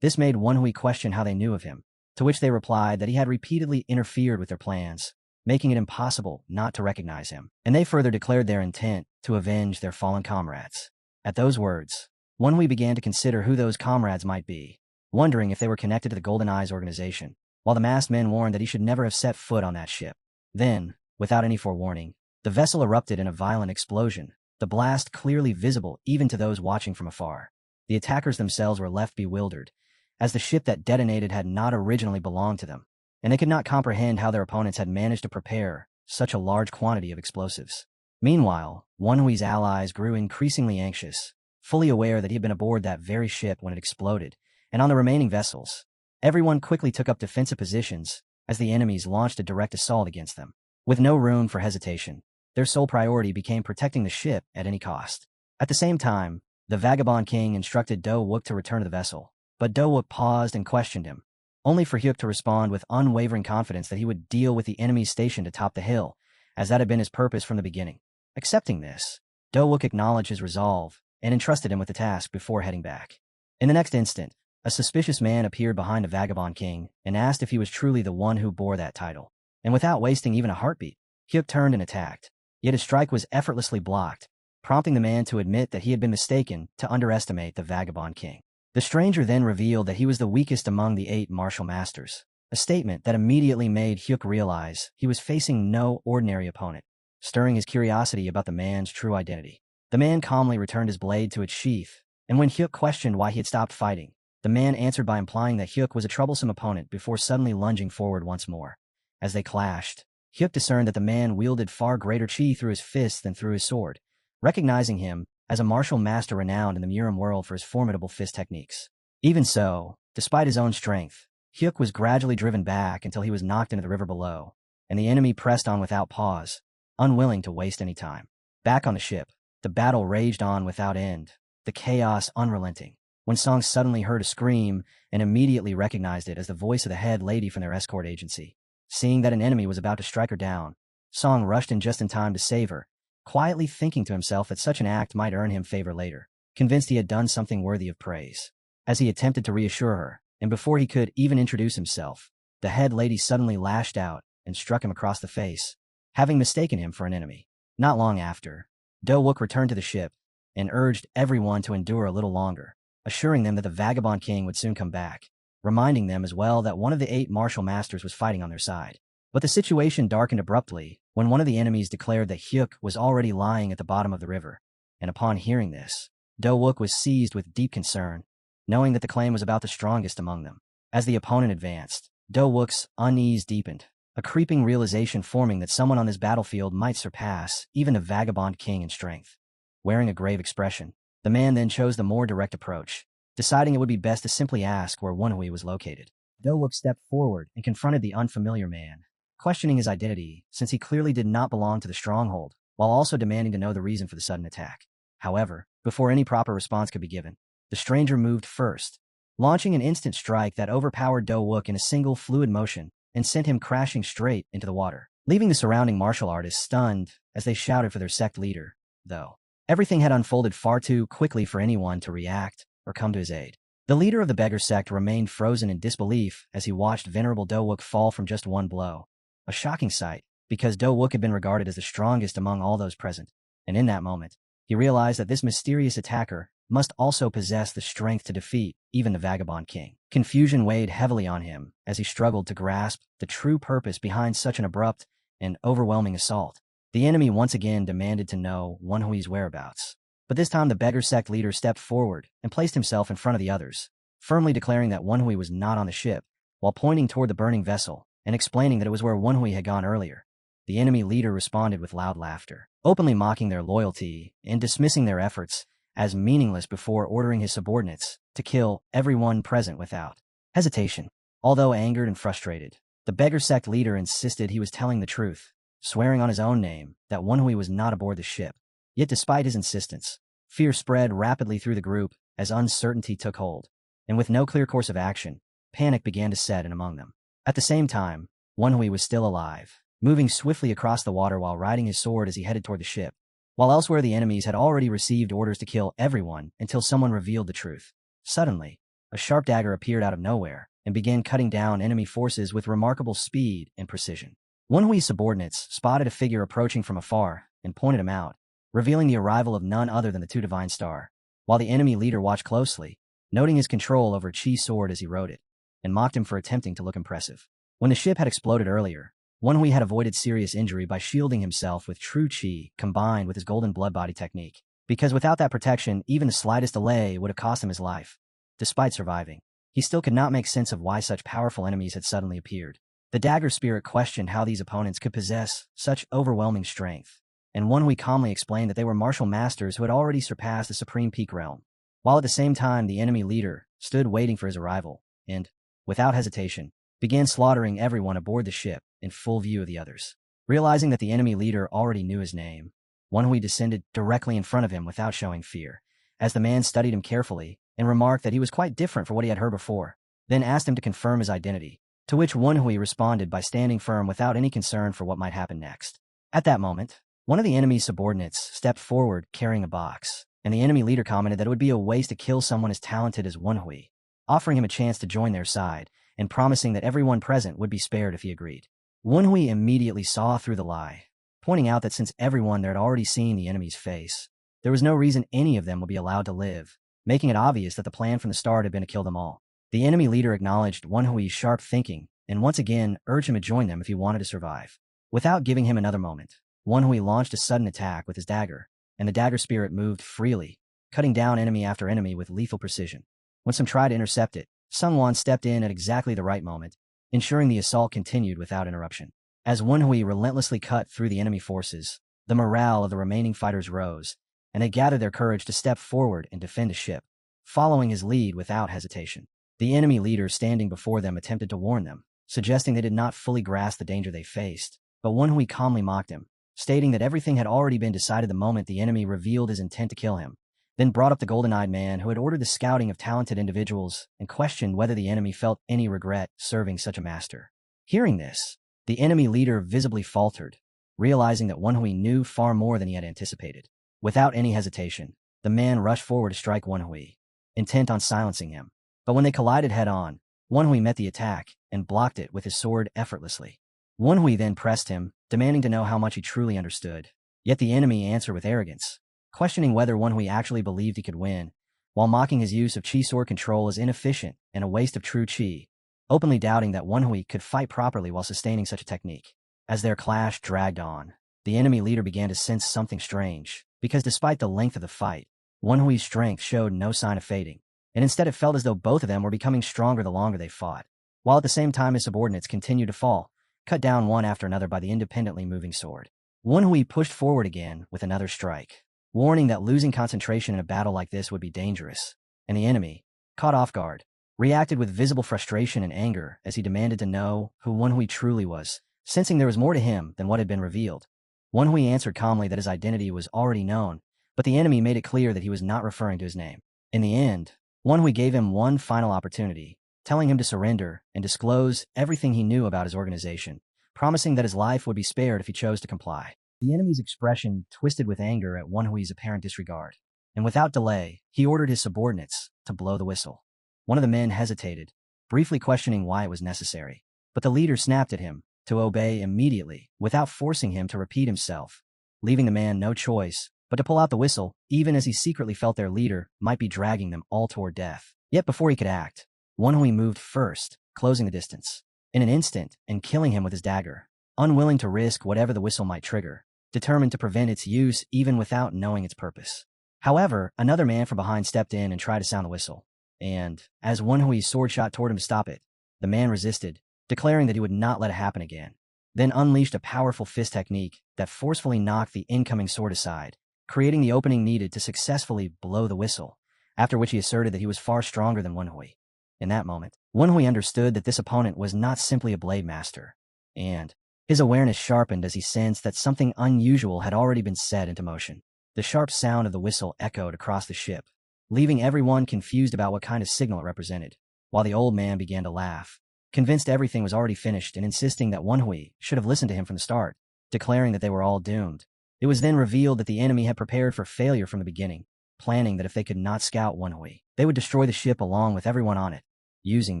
Speaker 1: This made Wanhui question how they knew of him, to which they replied that he had repeatedly interfered with their plans, making it impossible not to recognize him, and they further declared their intent to avenge their fallen comrades. At those words, Wanhui began to consider who those comrades might be, wondering if they were connected to the Golden Eyes organization, while the masked men warned that he should never have set foot on that ship. Then, Without any forewarning, the vessel erupted in a violent explosion, the blast clearly visible even to those watching from afar. The attackers themselves were left bewildered, as the ship that detonated had not originally belonged to them, and they could not comprehend how their opponents had managed to prepare such a large quantity of explosives. Meanwhile, Wanhui's allies grew increasingly anxious, fully aware that he had been aboard that very ship when it exploded, and on the remaining vessels. Everyone quickly took up defensive positions as the enemies launched a direct assault against them. With no room for hesitation, their sole priority became protecting the ship at any cost. At the same time, the Vagabond King instructed Do Wook to return to the vessel, but Do Wook paused and questioned him, only for Hyuk to respond with unwavering confidence that he would deal with the enemies stationed atop the hill, as that had been his purpose from the beginning. Accepting this, Do Wook acknowledged his resolve and entrusted him with the task before heading back. In the next instant, a suspicious man appeared behind the Vagabond King and asked if he was truly the one who bore that title. And without wasting even a heartbeat, Hyuk turned and attacked. Yet his strike was effortlessly blocked, prompting the man to admit that he had been mistaken to underestimate the Vagabond King. The stranger then revealed that he was the weakest among the 8 martial masters, a statement that immediately made Hyuk realize he was facing no ordinary opponent, stirring his curiosity about the man's true identity. The man calmly returned his blade to its sheath, and when Hyuk questioned why he had stopped fighting, the man answered by implying that Hyuk was a troublesome opponent before suddenly lunging forward once more. As they clashed, Hyuk discerned that the man wielded far greater chi through his fists than through his sword, recognizing him as a martial master renowned in the Murim world for his formidable fist techniques. Even so, despite his own strength, Hyuk was gradually driven back until he was knocked into the river below, and the enemy pressed on without pause, unwilling to waste any time. Back on the ship, the battle raged on without end, the chaos unrelenting, when Song suddenly heard a scream and immediately recognized it as the voice of the head lady from their escort agency. Seeing that an enemy was about to strike her down, Song rushed in just in time to save her, quietly thinking to himself that such an act might earn him favor later, convinced he had done something worthy of praise. As he attempted to reassure her, and before he could even introduce himself, the head lady suddenly lashed out and struck him across the face, having mistaken him for an enemy. Not long after, Do Wook returned to the ship and urged everyone to endure a little longer, assuring them that the Vagabond King would soon come back, reminding them as well that one of the 8 martial masters was fighting on their side. But the situation darkened abruptly when one of the enemies declared that Hyuk was already lying at the bottom of the river, and upon hearing this, Do Wook was seized with deep concern, knowing that the claim was about the strongest among them. As the opponent advanced, Do Wook's unease deepened, a creeping realization forming that someone on this battlefield might surpass even the Vagabond King in strength. Wearing a grave expression, the man then chose the more direct approach, deciding it would be best to simply ask where Wanhui was located. Do Wook stepped forward and confronted the unfamiliar man, questioning his identity since he clearly did not belong to the stronghold, while also demanding to know the reason for the sudden attack. However, before any proper response could be given, the stranger moved first, launching an instant strike that overpowered Do Wook in a single fluid motion and sent him crashing straight into the water, leaving the surrounding martial artists stunned as they shouted for their sect leader, though everything had unfolded far too quickly for anyone to react or come to his aid. The leader of the beggar sect remained frozen in disbelief as he watched venerable Do Wook fall from just one blow. A shocking sight, because Do Wook had been regarded as the strongest among all those present, and in that moment, he realized that this mysterious attacker must also possess the strength to defeat even the Vagabond King. Confusion weighed heavily on him as he struggled to grasp the true purpose behind such an abrupt and overwhelming assault. The enemy once again demanded to know Wanhui's whereabouts. But this time the beggar sect leader stepped forward and placed himself in front of the others, firmly declaring that Wanhui was not on the ship, while pointing toward the burning vessel and explaining that it was where Wanhui had gone earlier. The enemy leader responded with loud laughter, openly mocking their loyalty and dismissing their efforts as meaningless before ordering his subordinates to kill everyone present without hesitation. Although angered and frustrated, the beggar sect leader insisted he was telling the truth, swearing on his own name that Wanhui was not aboard the ship. Yet despite his insistence, fear spread rapidly through the group as uncertainty took hold, and with no clear course of action, panic began to set in among them. At the same time, Wanhui was still alive, moving swiftly across the water while riding his sword as he headed toward the ship, while elsewhere the enemies had already received orders to kill everyone until someone revealed the truth. Suddenly, a sharp dagger appeared out of nowhere and began cutting down enemy forces with remarkable speed and precision. Wanhui's subordinates spotted a figure approaching from afar and pointed him out, revealing the arrival of none other than the Two Divine Star, while the enemy leader watched closely, noting his control over Chi's sword as he rode it, and mocked him for attempting to look impressive. When the ship had exploded earlier, Wenhui had avoided serious injury by shielding himself with true chi combined with his golden blood body technique, because without that protection, even the slightest delay would have cost him his life. Despite surviving, he still could not make sense of why such powerful enemies had suddenly appeared. The dagger spirit questioned how these opponents could possess such overwhelming strength, and Wenhui calmly explained that they were martial masters who had already surpassed the supreme peak realm, while at the same time the enemy leader stood waiting for his arrival, and, without hesitation, began slaughtering everyone aboard the ship in full view of the others. Realizing that the enemy leader already knew his name, Wenhui descended directly in front of him without showing fear, as the man studied him carefully and remarked that he was quite different from what he had heard before, then asked him to confirm his identity, to which Wenhui responded by standing firm without any concern for what might happen next. At that moment, one of the enemy's subordinates stepped forward carrying a box, and the enemy leader commented that it would be a waste to kill someone as talented as Wenhui, offering him a chance to join their side and promising that everyone present would be spared if he agreed. Wenhui immediately saw through the lie, pointing out that since everyone there had already seen the enemy's face, there was no reason any of them would be allowed to live, making it obvious that the plan from the start had been to kill them all. The enemy leader acknowledged Wenhui's sharp thinking and once again urged him to join them if he wanted to survive. Without giving him another moment, Wenhui launched a sudden attack with his dagger, and the dagger spirit moved freely, cutting down enemy after enemy with lethal precision. When some tried to intercept it, Sungwon stepped in at exactly the right moment, ensuring the assault continued without interruption. As Wenhui relentlessly cut through the enemy forces, the morale of the remaining fighters rose, and they gathered their courage to step forward and defend the ship, following his lead without hesitation. The enemy leader standing before them attempted to warn them, suggesting they did not fully grasp the danger they faced, but Wenhui calmly mocked him, stating that everything had already been decided the moment the enemy revealed his intent to kill him, then brought up the golden-eyed man who had ordered the scouting of talented individuals and questioned whether the enemy felt any regret serving such a master. Hearing this, the enemy leader visibly faltered, realizing that Wenhui knew far more than he had anticipated. Without any hesitation, the man rushed forward to strike Wenhui, intent on silencing him. But when they collided head-on, Wenhui met the attack and blocked it with his sword effortlessly. Wenhui then pressed him, demanding to know how much he truly understood. Yet the enemy answered with arrogance, questioning whether Wenhui actually believed he could win, while mocking his use of chi sword control as inefficient and a waste of true chi, openly doubting that Wenhui could fight properly while sustaining such a technique. As their clash dragged on, the enemy leader began to sense something strange, because despite the length of the fight, Wenhui's strength showed no sign of fading, and instead it felt as though both of them were becoming stronger the longer they fought, while at the same time his subordinates continued to fall, cut down one after another by the independently moving sword. Wenhui pushed forward again with another strike, warning that losing concentration in a battle like this would be dangerous, and the enemy, caught off guard, reacted with visible frustration and anger as he demanded to know who Wenhui truly was, sensing there was more to him than what had been revealed. Wenhui answered calmly that his identity was already known, but the enemy made it clear that he was not referring to his name. In the end, Wenhui gave him one final opportunity, telling him to surrender and disclose everything he knew about his organization, promising that his life would be spared if he chose to comply. The enemy's expression twisted with anger at Wenhui's apparent disregard, and without delay, he ordered his subordinates to blow the whistle. One of the men hesitated, briefly questioning why it was necessary, but the leader snapped at him to obey immediately without forcing him to repeat himself, leaving the man no choice but to pull out the whistle, even as he secretly felt their leader might be dragging them all toward death. Yet before he could act, Wenhui moved first, closing the distance in an instant and killing him with his dagger, unwilling to risk whatever the whistle might trigger, determined to prevent its use even without knowing its purpose. However, another man from behind stepped in and tried to sound the whistle, and, as Wenhui's sword shot toward him to stop it, the man resisted, declaring that he would not let it happen again, then unleashed a powerful fist technique that forcefully knocked the incoming sword aside, creating the opening needed to successfully blow the whistle, after which he asserted that he was far stronger than Wenhui. In that moment, Wenhui understood that this opponent was not simply a blade master, and his awareness sharpened as he sensed that something unusual had already been set into motion. The sharp sound of the whistle echoed across the ship, leaving everyone confused about what kind of signal it represented, while the old man began to laugh, convinced everything was already finished and insisting that Wenhui should have listened to him from the start, declaring that they were all doomed. It was then revealed that the enemy had prepared for failure from the beginning, planning that if they could not scout Wenhui, they would destroy the ship along with everyone on it, using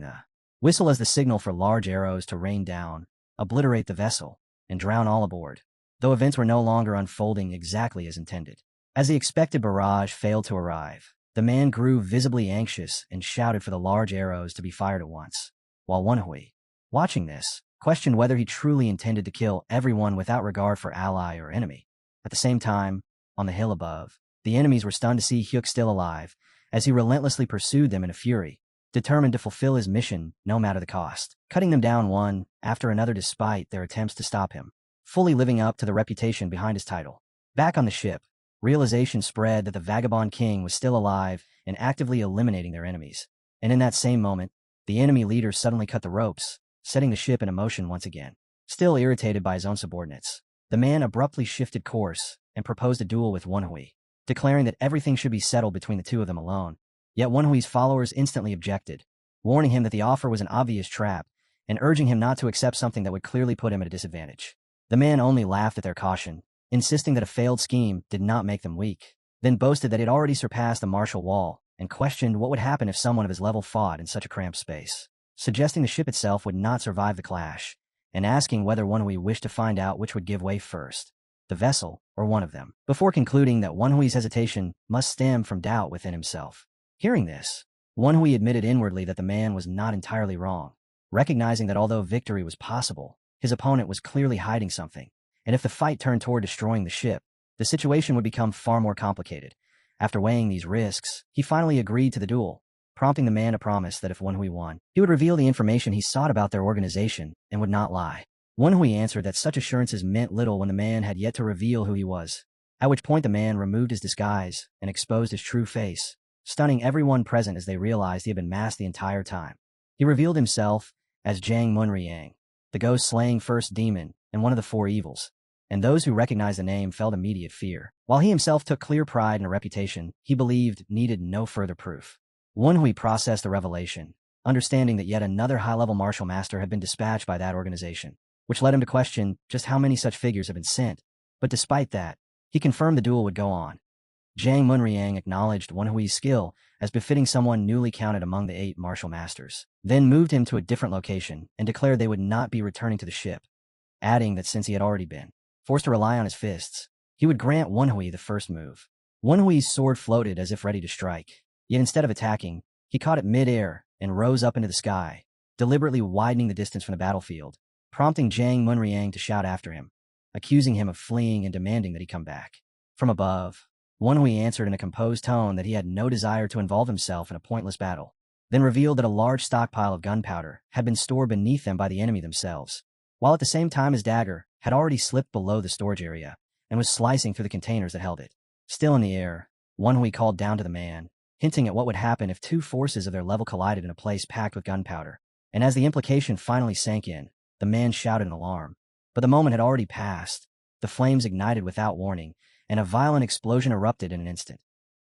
Speaker 1: the whistle as the signal for large arrows to rain down, obliterate the vessel, and drown all aboard, though events were no longer unfolding exactly as intended. As the expected barrage failed to arrive, the man grew visibly anxious and shouted for the large arrows to be fired at once, while Wenhui, watching this, questioned whether he truly intended to kill everyone without regard for ally or enemy. At the same time, on the hill above, the enemies were stunned to see Hyuk still alive, as he relentlessly pursued them in a fury, determined to fulfill his mission no matter the cost, cutting them down one after another despite their attempts to stop him, fully living up to the reputation behind his title. Back on the ship, realization spread that the Vagabond King was still alive and actively eliminating their enemies. And in that same moment, the enemy leader suddenly cut the ropes, setting the ship in motion once again. Still irritated by his own subordinates, the man abruptly shifted course and proposed a duel with Wonhui, declaring that everything should be settled between the two of them alone. Yet Wonhui's followers instantly objected, warning him that the offer was an obvious trap and urging him not to accept something that would clearly put him at a disadvantage. The man only laughed at their caution, insisting that a failed scheme did not make them weak, then boasted that it already surpassed the martial wall and questioned what would happen if someone of his level fought in such a cramped space, suggesting the ship itself would not survive the clash, and asking whether Wonhui wished to find out which would give way first, the vessel or one of them, before concluding that Wonhui's hesitation must stem from doubt within himself. Hearing this, Wonhui admitted inwardly that the man was not entirely wrong, recognizing that although victory was possible, his opponent was clearly hiding something, and if the fight turned toward destroying the ship, the situation would become far more complicated. After weighing these risks, he finally agreed to the duel, prompting the man to promise that if Wonhui won, he would reveal the information he sought about their organization and would not lie. Wonhui answered that such assurances meant little when the man had yet to reveal who he was, at which point the man removed his disguise and exposed his true face, stunning everyone present as they realized he had been masked the entire time. He revealed himself as Jang Munriyang, the ghost-slaying first demon and one of the four evils, and those who recognized the name felt immediate fear. While he himself took clear pride in a reputation he believed needed no further proof. Wonhui processed the revelation, understanding that yet another high-level martial master had been dispatched by that organization, which led him to question just how many such figures had been sent. But despite that, he confirmed the duel would go on. Jang Munriyang acknowledged Wonhui's skill as befitting someone newly counted among the 8 martial masters, then moved him to a different location and declared they would not be returning to the ship, adding that since he had already been forced to rely on his fists, he would grant Wonhui the first move. Wonhui's sword floated as if ready to strike, yet instead of attacking, he caught it mid-air and rose up into the sky, deliberately widening the distance from the battlefield, prompting Jang Munriyang to shout after him, accusing him of fleeing and demanding that he come back. From above, Wonhui answered in a composed tone that he had no desire to involve himself in a pointless battle, then revealed that a large stockpile of gunpowder had been stored beneath them by the enemy themselves, while at the same time his dagger had already slipped below the storage area and was slicing through the containers that held it. Still in the air, Wonhui called down to the man, hinting at what would happen if 2 forces of their level collided in a place packed with gunpowder, and as the implication finally sank in, the man shouted in alarm. But the moment had already passed. The flames ignited without warning, and a violent explosion erupted in an instant.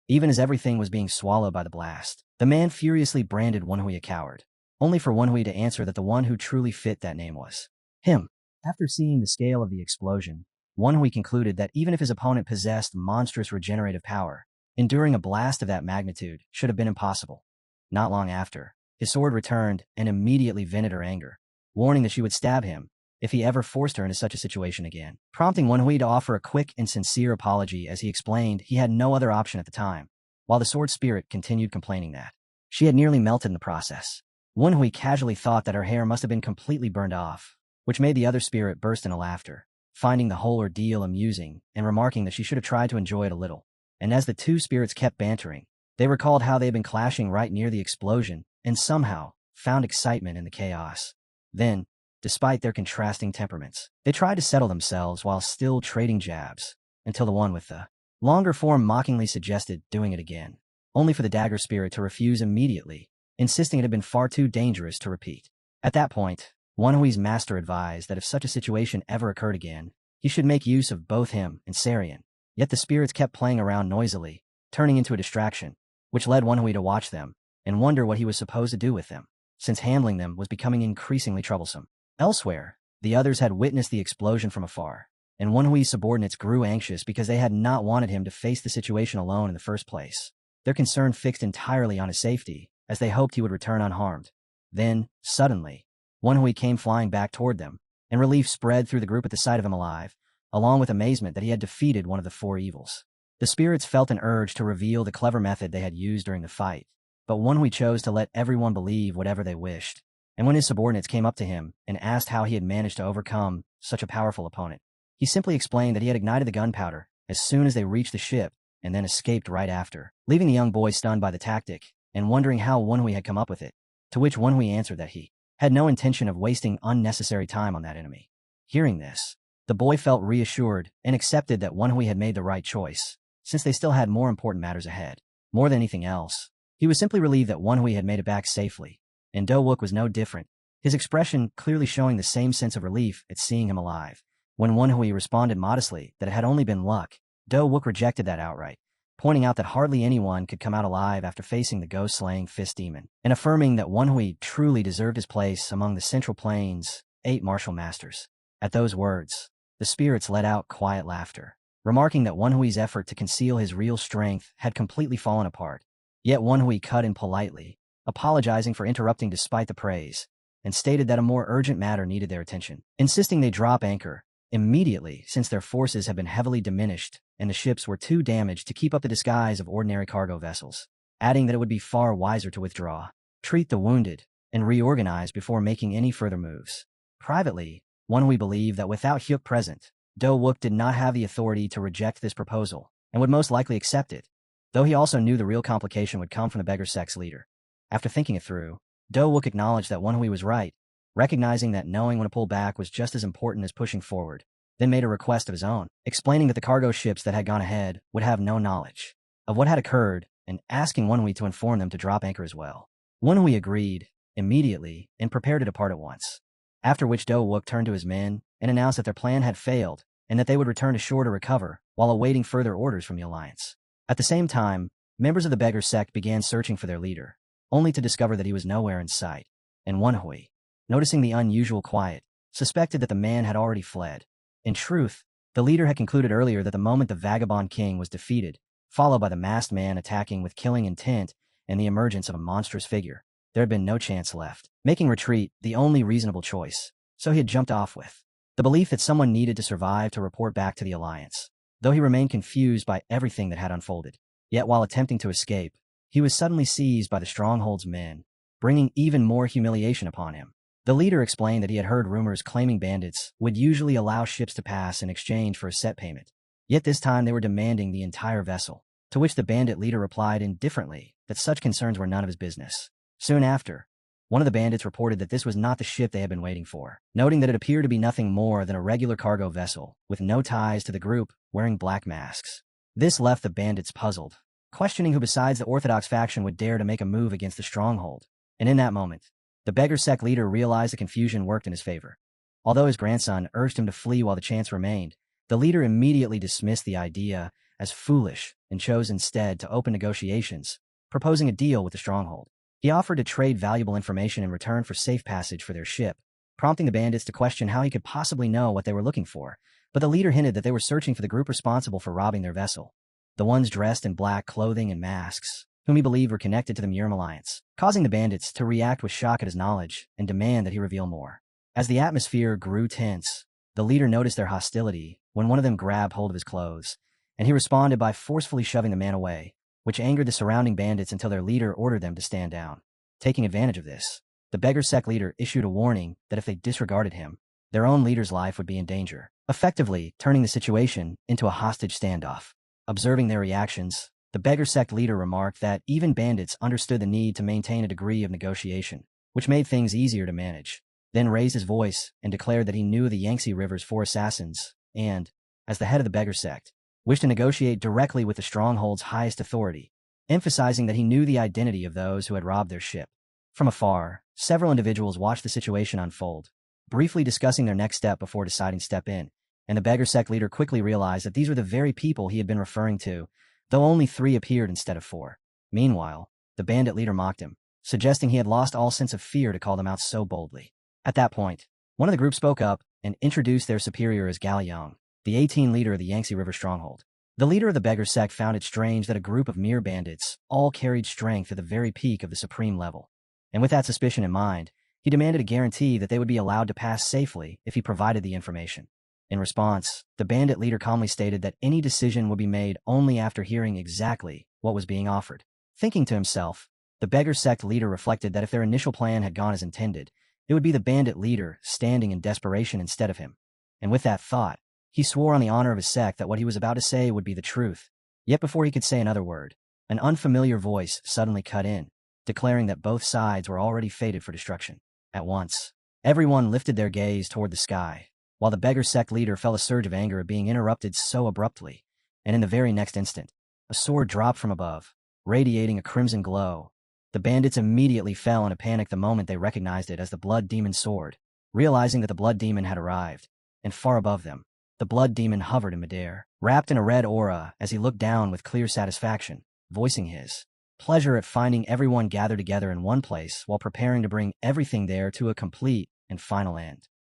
Speaker 1: Even as everything was being swallowed by the blast, the man furiously branded Wonhui a coward, only for Wonhui to answer that the one who truly fit that name was him. After seeing the scale of the explosion, Wonhui concluded that even if his opponent possessed monstrous regenerative power, enduring a blast of that magnitude should have been impossible. Not long after, his sword returned and immediately vented her anger, warning that she would stab him if he ever forced her into such a situation again, prompting Wonhui to offer a quick and sincere apology as he explained he had no other option at the time, while the sword spirit continued complaining that she had nearly melted in the process. Wonhui casually thought that her hair must have been completely burned off, which made the other spirit burst into laughter, finding the whole ordeal amusing and remarking that she should have tried to enjoy it a little. And as the 2 spirits kept bantering, they recalled how they had been clashing right near the explosion and somehow found excitement in the chaos. Then, despite their contrasting temperaments, they tried to settle themselves while still trading jabs, until the one with the longer form mockingly suggested doing it again, only for the dagger spirit to refuse immediately, insisting it had been far too dangerous to repeat. At that point, Wonhui's master advised that if such a situation ever occurred again, he should make use of both him and Sarian. Yet the spirits kept playing around noisily, turning into a distraction, which led Wonhui to watch them and wonder what he was supposed to do with them, since handling them was becoming increasingly troublesome. Elsewhere, the others had witnessed the explosion from afar, and Wonhui's subordinates grew anxious because they had not wanted him to face the situation alone in the first place, their concern fixed entirely on his safety, as they hoped he would return unharmed. Then, suddenly, Wonhui came flying back toward them, and relief spread through the group at the sight of him alive, along with amazement that he had defeated one of the 4 evils. The spirits felt an urge to reveal the clever method they had used during the fight, but Wonhui chose to let everyone believe whatever they wished, And when his subordinates came up to him and asked how he had managed to overcome such a powerful opponent, he simply explained that he had ignited the gunpowder as soon as they reached the ship and then escaped right after, leaving the young boy stunned by the tactic and wondering how Wenhui had come up with it, to which Wenhui answered that he had no intention of wasting unnecessary time on that enemy. Hearing this, the boy felt reassured and accepted that Wenhui had made the right choice, since they still had more important matters ahead. More than anything else, he was simply relieved that Wenhui had made it back safely, and Do Wook was no different, his expression clearly showing the same sense of relief at seeing him alive. When Wenhui responded modestly that it had only been luck, Do Wook rejected that outright, pointing out that hardly anyone could come out alive after facing the ghost-slaying fist demon, and affirming that Wenhui truly deserved his place among the Central Plains' 8 martial masters. At those words, the spirits let out quiet laughter, remarking that Wenhui's effort to conceal his real strength had completely fallen apart. Yet Wenhui cut in politely, apologizing for interrupting despite the praise, and stated that a more urgent matter needed their attention, insisting they drop anchor immediately since their forces had been heavily diminished and the ships were too damaged to keep up the disguise of ordinary cargo vessels, adding that it would be far wiser to withdraw, treat the wounded, and reorganize before making any further moves. Privately, Wenhui believed that without Hyuk present, Do Wook did not have the authority to reject this proposal and would most likely accept it, though he also knew the real complication would come from the beggar sect's leader. After thinking it through, Do Wook acknowledged that Wenhui was right, recognizing that knowing when to pull back was just as important as pushing forward, then made a request of his own, explaining that the cargo ships that had gone ahead would have no knowledge of what had occurred and asking Wenhui to inform them to drop anchor as well. Wenhui agreed immediately and prepared to depart at once, after which Do Wook turned to his men and announced that their plan had failed and that they would return to shore to recover while awaiting further orders from the Alliance. At the same time, members of the beggar sect began searching for their leader, only to discover that he was nowhere in sight, and Wenhui, noticing the unusual quiet, suspected that the man had already fled. In truth, the leader had concluded earlier that the moment the vagabond king was defeated, followed by the masked man attacking with killing intent and the emergence of a monstrous figure, there had been no chance left, making retreat the only reasonable choice, so he had jumped off with the belief that someone needed to survive to report back to the Alliance, though he remained confused by everything that had unfolded. Yet while attempting to escape, he was suddenly seized by the stronghold's men, bringing even more humiliation upon him. The leader explained that he had heard rumors claiming bandits would usually allow ships to pass in exchange for a set payment. Yet this time they were demanding the entire vessel, to which the bandit leader replied indifferently that such concerns were none of his business. Soon after, one of the bandits reported that this was not the ship they had been waiting for, noting that it appeared to be nothing more than a regular cargo vessel with no ties to the group, wearing black masks. This left the bandits puzzled, questioning who besides the Orthodox faction would dare to make a move against the stronghold. And in that moment, the beggar sect leader realized the confusion worked in his favor. Although his grandson urged him to flee while the chance remained, the leader immediately dismissed the idea as foolish and chose instead to open negotiations, proposing a deal with the stronghold. He offered to trade valuable information in return for safe passage for their ship, prompting the bandits to question how he could possibly know what they were looking for, but the leader hinted that they were searching for the group responsible for robbing their vessel, the ones dressed in black clothing and masks, whom he believed were connected to the Murim Alliance, causing the bandits to react with shock at his knowledge and demand that he reveal more. As the atmosphere grew tense, the leader noticed their hostility when one of them grabbed hold of his clothes, and he responded by forcefully shoving the man away, which angered the surrounding bandits until their leader ordered them to stand down. Taking advantage of this, the beggar sect leader issued a warning that if they disregarded him, their own leader's life would be in danger, effectively turning the situation into a hostage standoff. Observing their reactions, the beggar sect leader remarked that even bandits understood the need to maintain a degree of negotiation, which made things easier to manage, then raised his voice and declared that he knew the Yangtze River's 4 assassins and, as the head of the beggar sect, wished to negotiate directly with the stronghold's highest authority, emphasizing that he knew the identity of those who had robbed their ship. From afar, several individuals watched the situation unfold, briefly discussing their next step before deciding to step in, and the beggar sect leader quickly realized that these were the very people he had been referring to, though only 3 appeared instead of 4. Meanwhile, the bandit leader mocked him, suggesting he had lost all sense of fear to call them out so boldly. At that point, one of the group spoke up and introduced their superior as Gal Young, the 18 leader of the Yangtze River stronghold. The leader of the beggar sect found it strange that a group of mere bandits all carried strength at the very peak of the supreme level. And with that suspicion in mind, he demanded a guarantee that they would be allowed to pass safely if he provided the information. In response, the bandit leader calmly stated that any decision would be made only after hearing exactly what was being offered. Thinking to himself, The beggar sect leader reflected that if their initial plan had gone as intended, it would be the bandit leader standing in desperation instead of him. And with that thought, he swore on the honor of his sect that what he was about to say would be the truth. Yet before he could say another word, an unfamiliar voice suddenly cut in, declaring that both sides were already fated for destruction. At once, everyone lifted their gaze toward the sky, while the beggar sect leader felt a surge of anger at being interrupted so abruptly, and in the very next instant, a sword dropped from above, radiating a crimson glow. The bandits immediately fell in a panic the moment they recognized it as the Blood Demon's sword, realizing that the Blood Demon had arrived, and far above them, the Blood Demon hovered in midair, wrapped in a red aura as he looked down with clear satisfaction, voicing his pleasure at finding everyone gathered together in one place while preparing to bring everything there to a complete and final end.